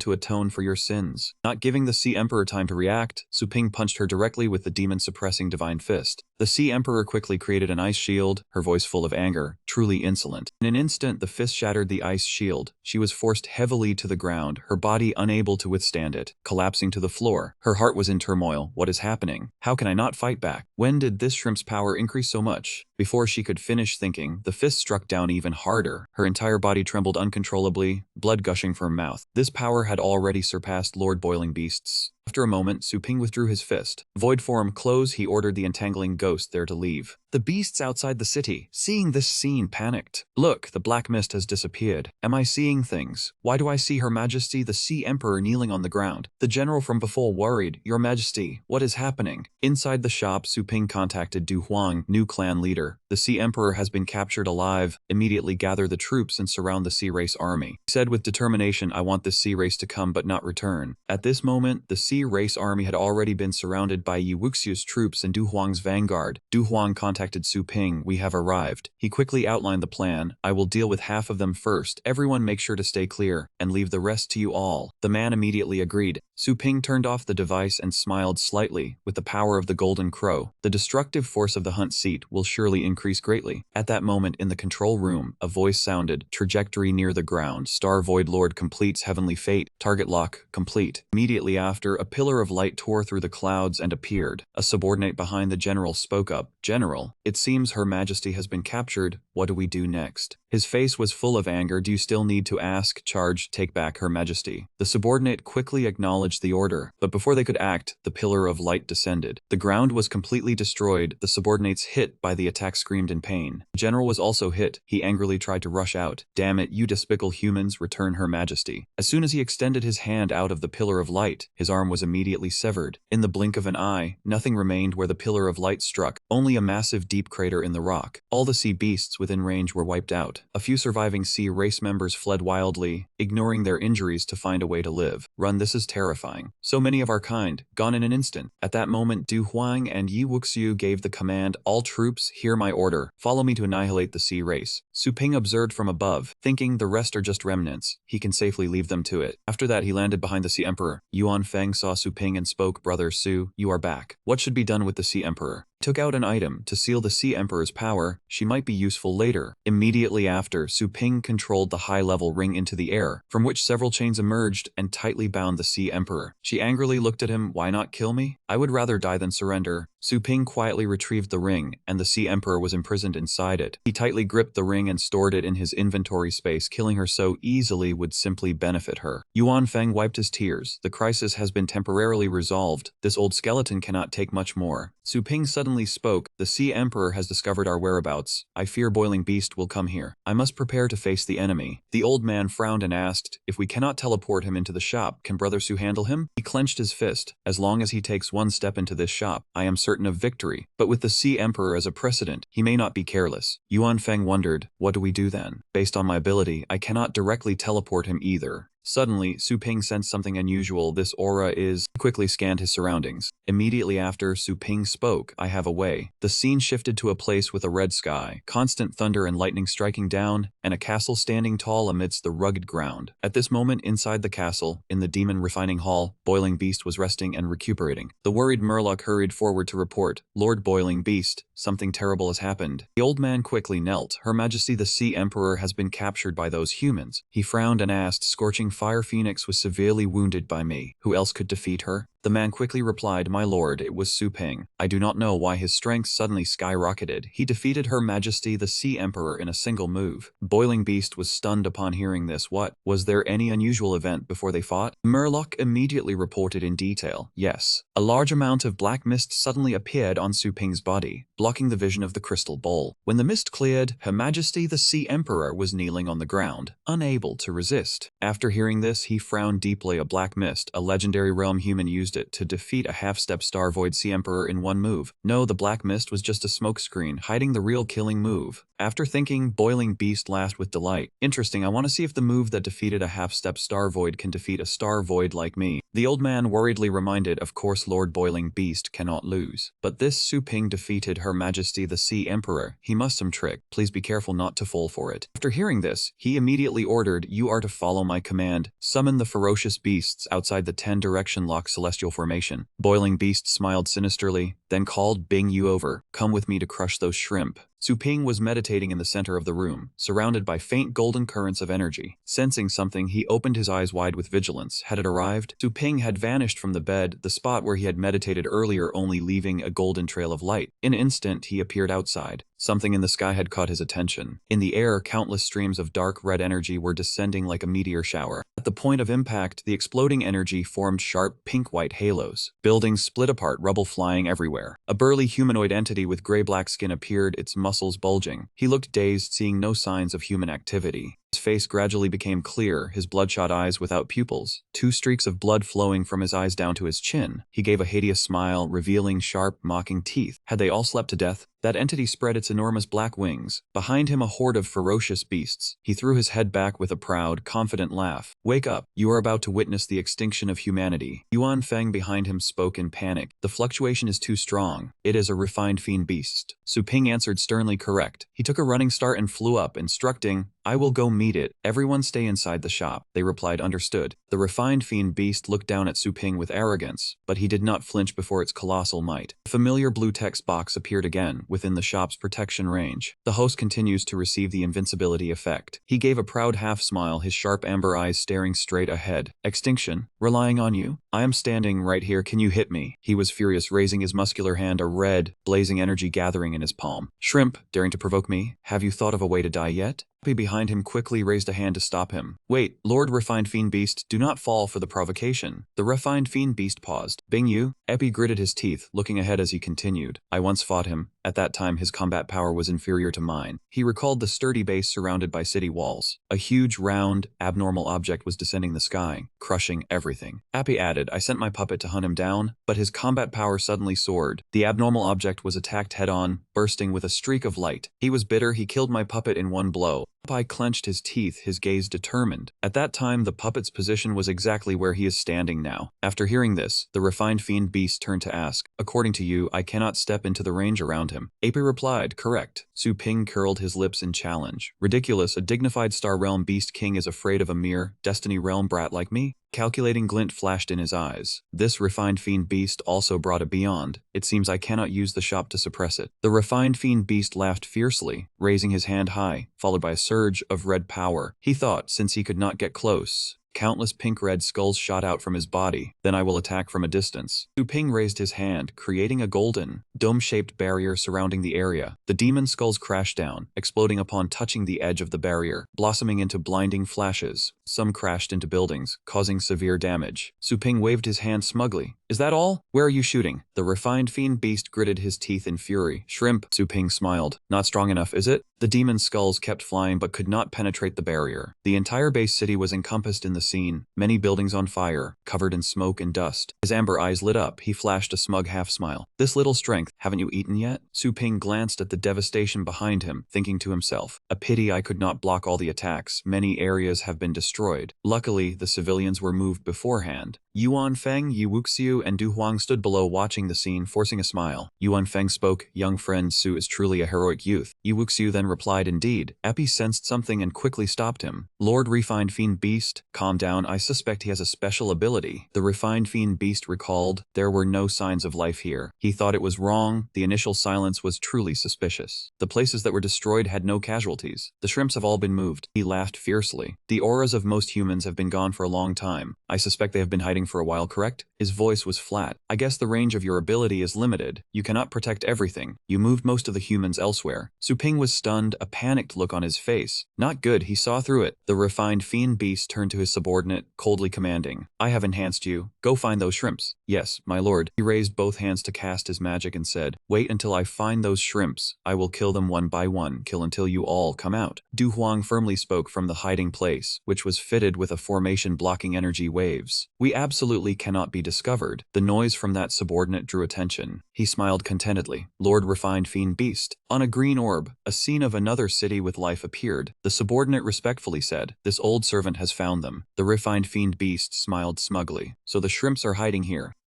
to atone for your sins." Not giving the Sea Emperor time to react, Su Ping punched her directly with the demon-suppressing Divine Fist. The Sea Emperor quickly created an ice shield, her voice full of anger, truly insolent. In an instant, the fist shattered the ice shield. She was forced heavily to the ground, her body unable to withstand it, collapsing to the floor. Her heart was in turmoil. What is happening? How can I not fight back? When did this shrimp's power increase so much? Before she could finish thinking, the fist struck down even harder. Her entire body trembled uncontrollably, blood gushing from her mouth. This power had already surpassed Lord Boiling Beast's. After a moment, Su Ping withdrew his fist. Void form close, he ordered the entangling ghost there to leave. The beasts outside the city, seeing this scene, panicked. Look, the black mist has disappeared. Am I seeing things? Why do I see Her Majesty the Sea Emperor kneeling on the ground? The general from before worried. Your Majesty, what is happening? Inside the shop, Su Ping contacted Du Huang, new clan leader. The Sea Emperor has been captured alive. Immediately gather the troops and surround the Sea Race army. He said with determination, I want this Sea Race to come but not return. At this moment, the Sea Race army had already been surrounded by Yi Wuxiu's troops and Du Huang's vanguard. Du Huang contacted Su Ping. We have arrived. He quickly outlined the plan. I will deal with half of them first. Everyone make sure to stay clear and leave the rest to you all. The man immediately agreed. Su Ping turned off the device and smiled slightly. With the power of the Golden Crow, the destructive force of the hunt seat will surely increase greatly. At that moment in the control room, a voice sounded. Trajectory near the ground. Star Void Lord completes heavenly fate. Target lock complete. Immediately after, a pillar of light tore through the clouds and appeared. A subordinate behind the general spoke up. General, it seems Her Majesty has been captured. What do we do next? His face was full of anger. Do you still need to ask? Charge, take back Her Majesty. The subordinate quickly acknowledged the order, but before they could act, the pillar of light descended. The ground was completely destroyed. The subordinates hit by the attack screamed in pain. The general was also hit. He angrily tried to rush out. Damn it, you despicable humans, return Her Majesty. As soon as he extended his hand out of the pillar of light, his arm was immediately severed. In the blink of an eye, nothing remained where the pillar of light struck, only a massive deep crater in the rock. All the sea beasts within range were wiped out. A few surviving Sea Race members fled wildly, ignoring their injuries to find a way to live. Run, this is terrifying. So many of our kind, gone in an instant. At that moment, Du Huang and Yi Wuxiu gave the command, all troops, hear my order. Follow me to annihilate the Sea Race. Su Ping observed from above, thinking the rest are just remnants. He can safely leave them to it. After that, he landed behind the Sea Emperor. Yuan Feng saw Su Ping and spoke, Brother Su, you are back. What should be done with the Sea Emperor? Took out an item to seal the Sea Emperor's power. She might be useful later. Immediately after, Su Ping controlled the high-level ring into the air, from which several chains emerged and tightly bound the Sea Emperor. She angrily looked at him. Why not kill me? I would rather die than surrender. Su Ping quietly retrieved the ring, and the Sea Emperor was imprisoned inside it. He tightly gripped the ring and stored it in his inventory space. Killing her so easily would simply benefit her. Yuan Feng wiped his tears. The crisis has been temporarily resolved. This old skeleton cannot take much more. Su Ping suddenly spoke. The Sea Emperor has discovered our whereabouts. I fear Boiling Beast will come here. I must prepare to face the enemy. The old man frowned and asked, if we cannot teleport him into the shop, can Brother Su handle him? He clenched his fist. As long as he takes one step into this shop, I am certain of victory. But with the Sea Emperor as a precedent, he may not be careless. Yuan Feng wondered, what do we do then? Based on my ability, I cannot directly teleport him either. Suddenly, Su Ping sensed something unusual. This aura is... He quickly scanned his surroundings. Immediately after, Su Ping spoke, I have a way. The scene shifted to a place with a red sky, constant thunder and lightning striking down, and a castle standing tall amidst the rugged ground. At this moment, inside the castle, in the demon refining hall, Boiling Beast was resting and recuperating. The worried Murloc hurried forward to report, Lord Boiling Beast, something terrible has happened. The old man quickly knelt. Her Majesty the Sea Emperor has been captured by those humans. He frowned and asked, Scorching Fire Phoenix was severely wounded by me. Who else could defeat her? The man quickly replied, My lord, it was Su Ping. I do not know why his strength suddenly skyrocketed. He defeated Her Majesty the Sea Emperor in a single move. Boiling Beast was stunned upon hearing this. What? Was there any unusual event before they fought? Murloc immediately reported in detail. Yes. A large amount of black mist suddenly appeared on Su Ping's body, blocking the vision of the crystal bowl. When the mist cleared, Her Majesty the Sea Emperor was kneeling on the ground, unable to resist. After hearing this, he frowned deeply. A black mist, a legendary realm human used it to defeat a half-step Star Void Sea Emperor in one move. No, the black mist was just a smokescreen, hiding the real killing move. After thinking, Boiling Beast laughed with delight. Interesting, I want to see if the move that defeated a half-step Star Void can defeat a Star Void like me. The old man worriedly reminded, of course Lord Boiling Beast cannot lose. But this Su Ping defeated Her Majesty the Sea Emperor. He must some trick. Please be careful not to fall for it. After hearing this, he immediately ordered, you are to follow my command. Summon the ferocious beasts outside the 10-direction lock celestial formation. Boiling Beast smiled sinisterly, then called Bing Yu over. Come with me to crush those shrimp. Su Ping was meditating in the center of the room, surrounded by faint golden currents of energy. Sensing something, he opened his eyes wide with vigilance. Had it arrived? Su Ping had vanished from the bed, the spot where he had meditated earlier only leaving a golden trail of light. In an instant, he appeared outside. Something in the sky had caught his attention. In the air, countless streams of dark red energy were descending like a meteor shower. At the point of impact, the exploding energy formed sharp pink-white halos. Buildings split apart, rubble flying everywhere. A burly humanoid entity with gray-black skin appeared, its muscles bulging. He looked dazed, seeing no signs of human activity. His face gradually became clear, his bloodshot eyes without pupils, 2 streaks of blood flowing from his eyes down to his chin. He gave a hideous smile, revealing sharp, mocking teeth. Had they all slept to death? That entity spread its enormous black wings. Behind him a horde of ferocious beasts. He threw his head back with a proud, confident laugh. Wake up. You are about to witness the extinction of humanity. Yuan Feng behind him spoke in panic. The fluctuation is too strong. It is a refined fiend beast. Su Ping answered sternly, correct. He took a running start and flew up, instructing, I will go meet it. Everyone stay inside the shop. They replied, understood. The refined fiend beast looked down at Su Ping with arrogance, but he did not flinch before its colossal might. A familiar blue text box appeared again, within the shop's protection range. The host continues to receive the invincibility effect. He gave a proud half-smile, his sharp amber eyes staring straight ahead. Extinction? Relying on you? I am standing right here, can you hit me? He was furious, raising his muscular hand, a red, blazing energy gathering in his palm. Shrimp, daring to provoke me? Have you thought of a way to die yet? Epi behind him quickly raised a hand to stop him. Wait, Lord Refined Fiend Beast, do not fall for the provocation. The Refined Fiend Beast paused. Bing Yu? Epi gritted his teeth, looking ahead as he continued. I once fought him. At that time his combat power was inferior to mine. He recalled the sturdy base surrounded by city walls. A huge, round, abnormal object was descending the sky, crushing everything. Epi added, I sent my puppet to hunt him down, but his combat power suddenly soared. The abnormal object was attacked head-on, bursting with a streak of light. He was bitter, he killed my puppet in one blow. Pai clenched his teeth, his gaze determined. At that time, the puppet's position was exactly where he is standing now. After hearing this, the refined fiend beast turned to ask, according to you, I cannot step into the range around him. Ape replied, correct. Su Ping curled his lips in challenge. Ridiculous, a dignified Star Realm Beast King is afraid of a mere Destiny Realm brat like me? Calculating glint flashed in his eyes. This refined fiend beast also brought a beyond. It seems I cannot use the shop to suppress it. The refined fiend beast laughed fiercely, raising his hand high, followed by a surge of red power. He thought, since he could not get close, countless pink-red skulls shot out from his body. Then I will attack from a distance. Su Ping raised his hand, creating a golden, dome-shaped barrier surrounding the area. The demon skulls crashed down, exploding upon touching the edge of the barrier, blossoming into blinding flashes. Some crashed into buildings, causing severe damage. Su Ping waved his hand smugly. Is that all? Where are you shooting? The refined fiend beast gritted his teeth in fury. Shrimp, Su Ping smiled. Not strong enough, is it? The demon skulls kept flying but could not penetrate the barrier. The entire base city was encompassed in the scene, many buildings on fire, covered in smoke and dust. His amber eyes lit up, he flashed a smug half-smile. This little strength, haven't you eaten yet? Su Ping glanced at the devastation behind him, thinking to himself, a pity I could not block all the attacks, many areas have been destroyed. Luckily, the civilians were moved beforehand. Yuan Feng, Yi Wuxiu, and Du Huang stood below watching the scene, forcing a smile. Yuan Feng spoke, young friend Su is truly a heroic youth. Yi Wuxiu then replied, indeed. Epi sensed something and quickly stopped him. Lord Refined Fiend Beast, calm down, I suspect he has a special ability. The Refined Fiend Beast recalled, there were no signs of life here. He thought it was wrong, the initial silence was truly suspicious. The places that were destroyed had no casualties. The shrimps have all been moved. He laughed fiercely. The auras of most humans have been gone for a long time. I suspect they have been hiding for a while, correct? His voice was flat. I guess the range of your ability is limited. You cannot protect everything. You moved most of the humans elsewhere. Su Ping was stunned, a panicked look on his face. Not good, he saw through it. The refined fiend beast turned to his subordinate, coldly commanding, I have enhanced you. Go find those shrimps. Yes, my lord. He raised both hands to cast his magic and said, wait until I find those shrimps. I will kill them one by one, kill until you all come out. Du Huang firmly spoke from the hiding place, which was fitted with a formation blocking energy waves. We absolutely cannot be discovered. The noise from that subordinate drew attention. He smiled contentedly. Lord Refined Fiend Beast. On a green orb, a scene of of another city with life appeared. The subordinate respectfully said, "This old servant has found them." The refined fiend beast smiled smugly. "So the shrimps are hiding here.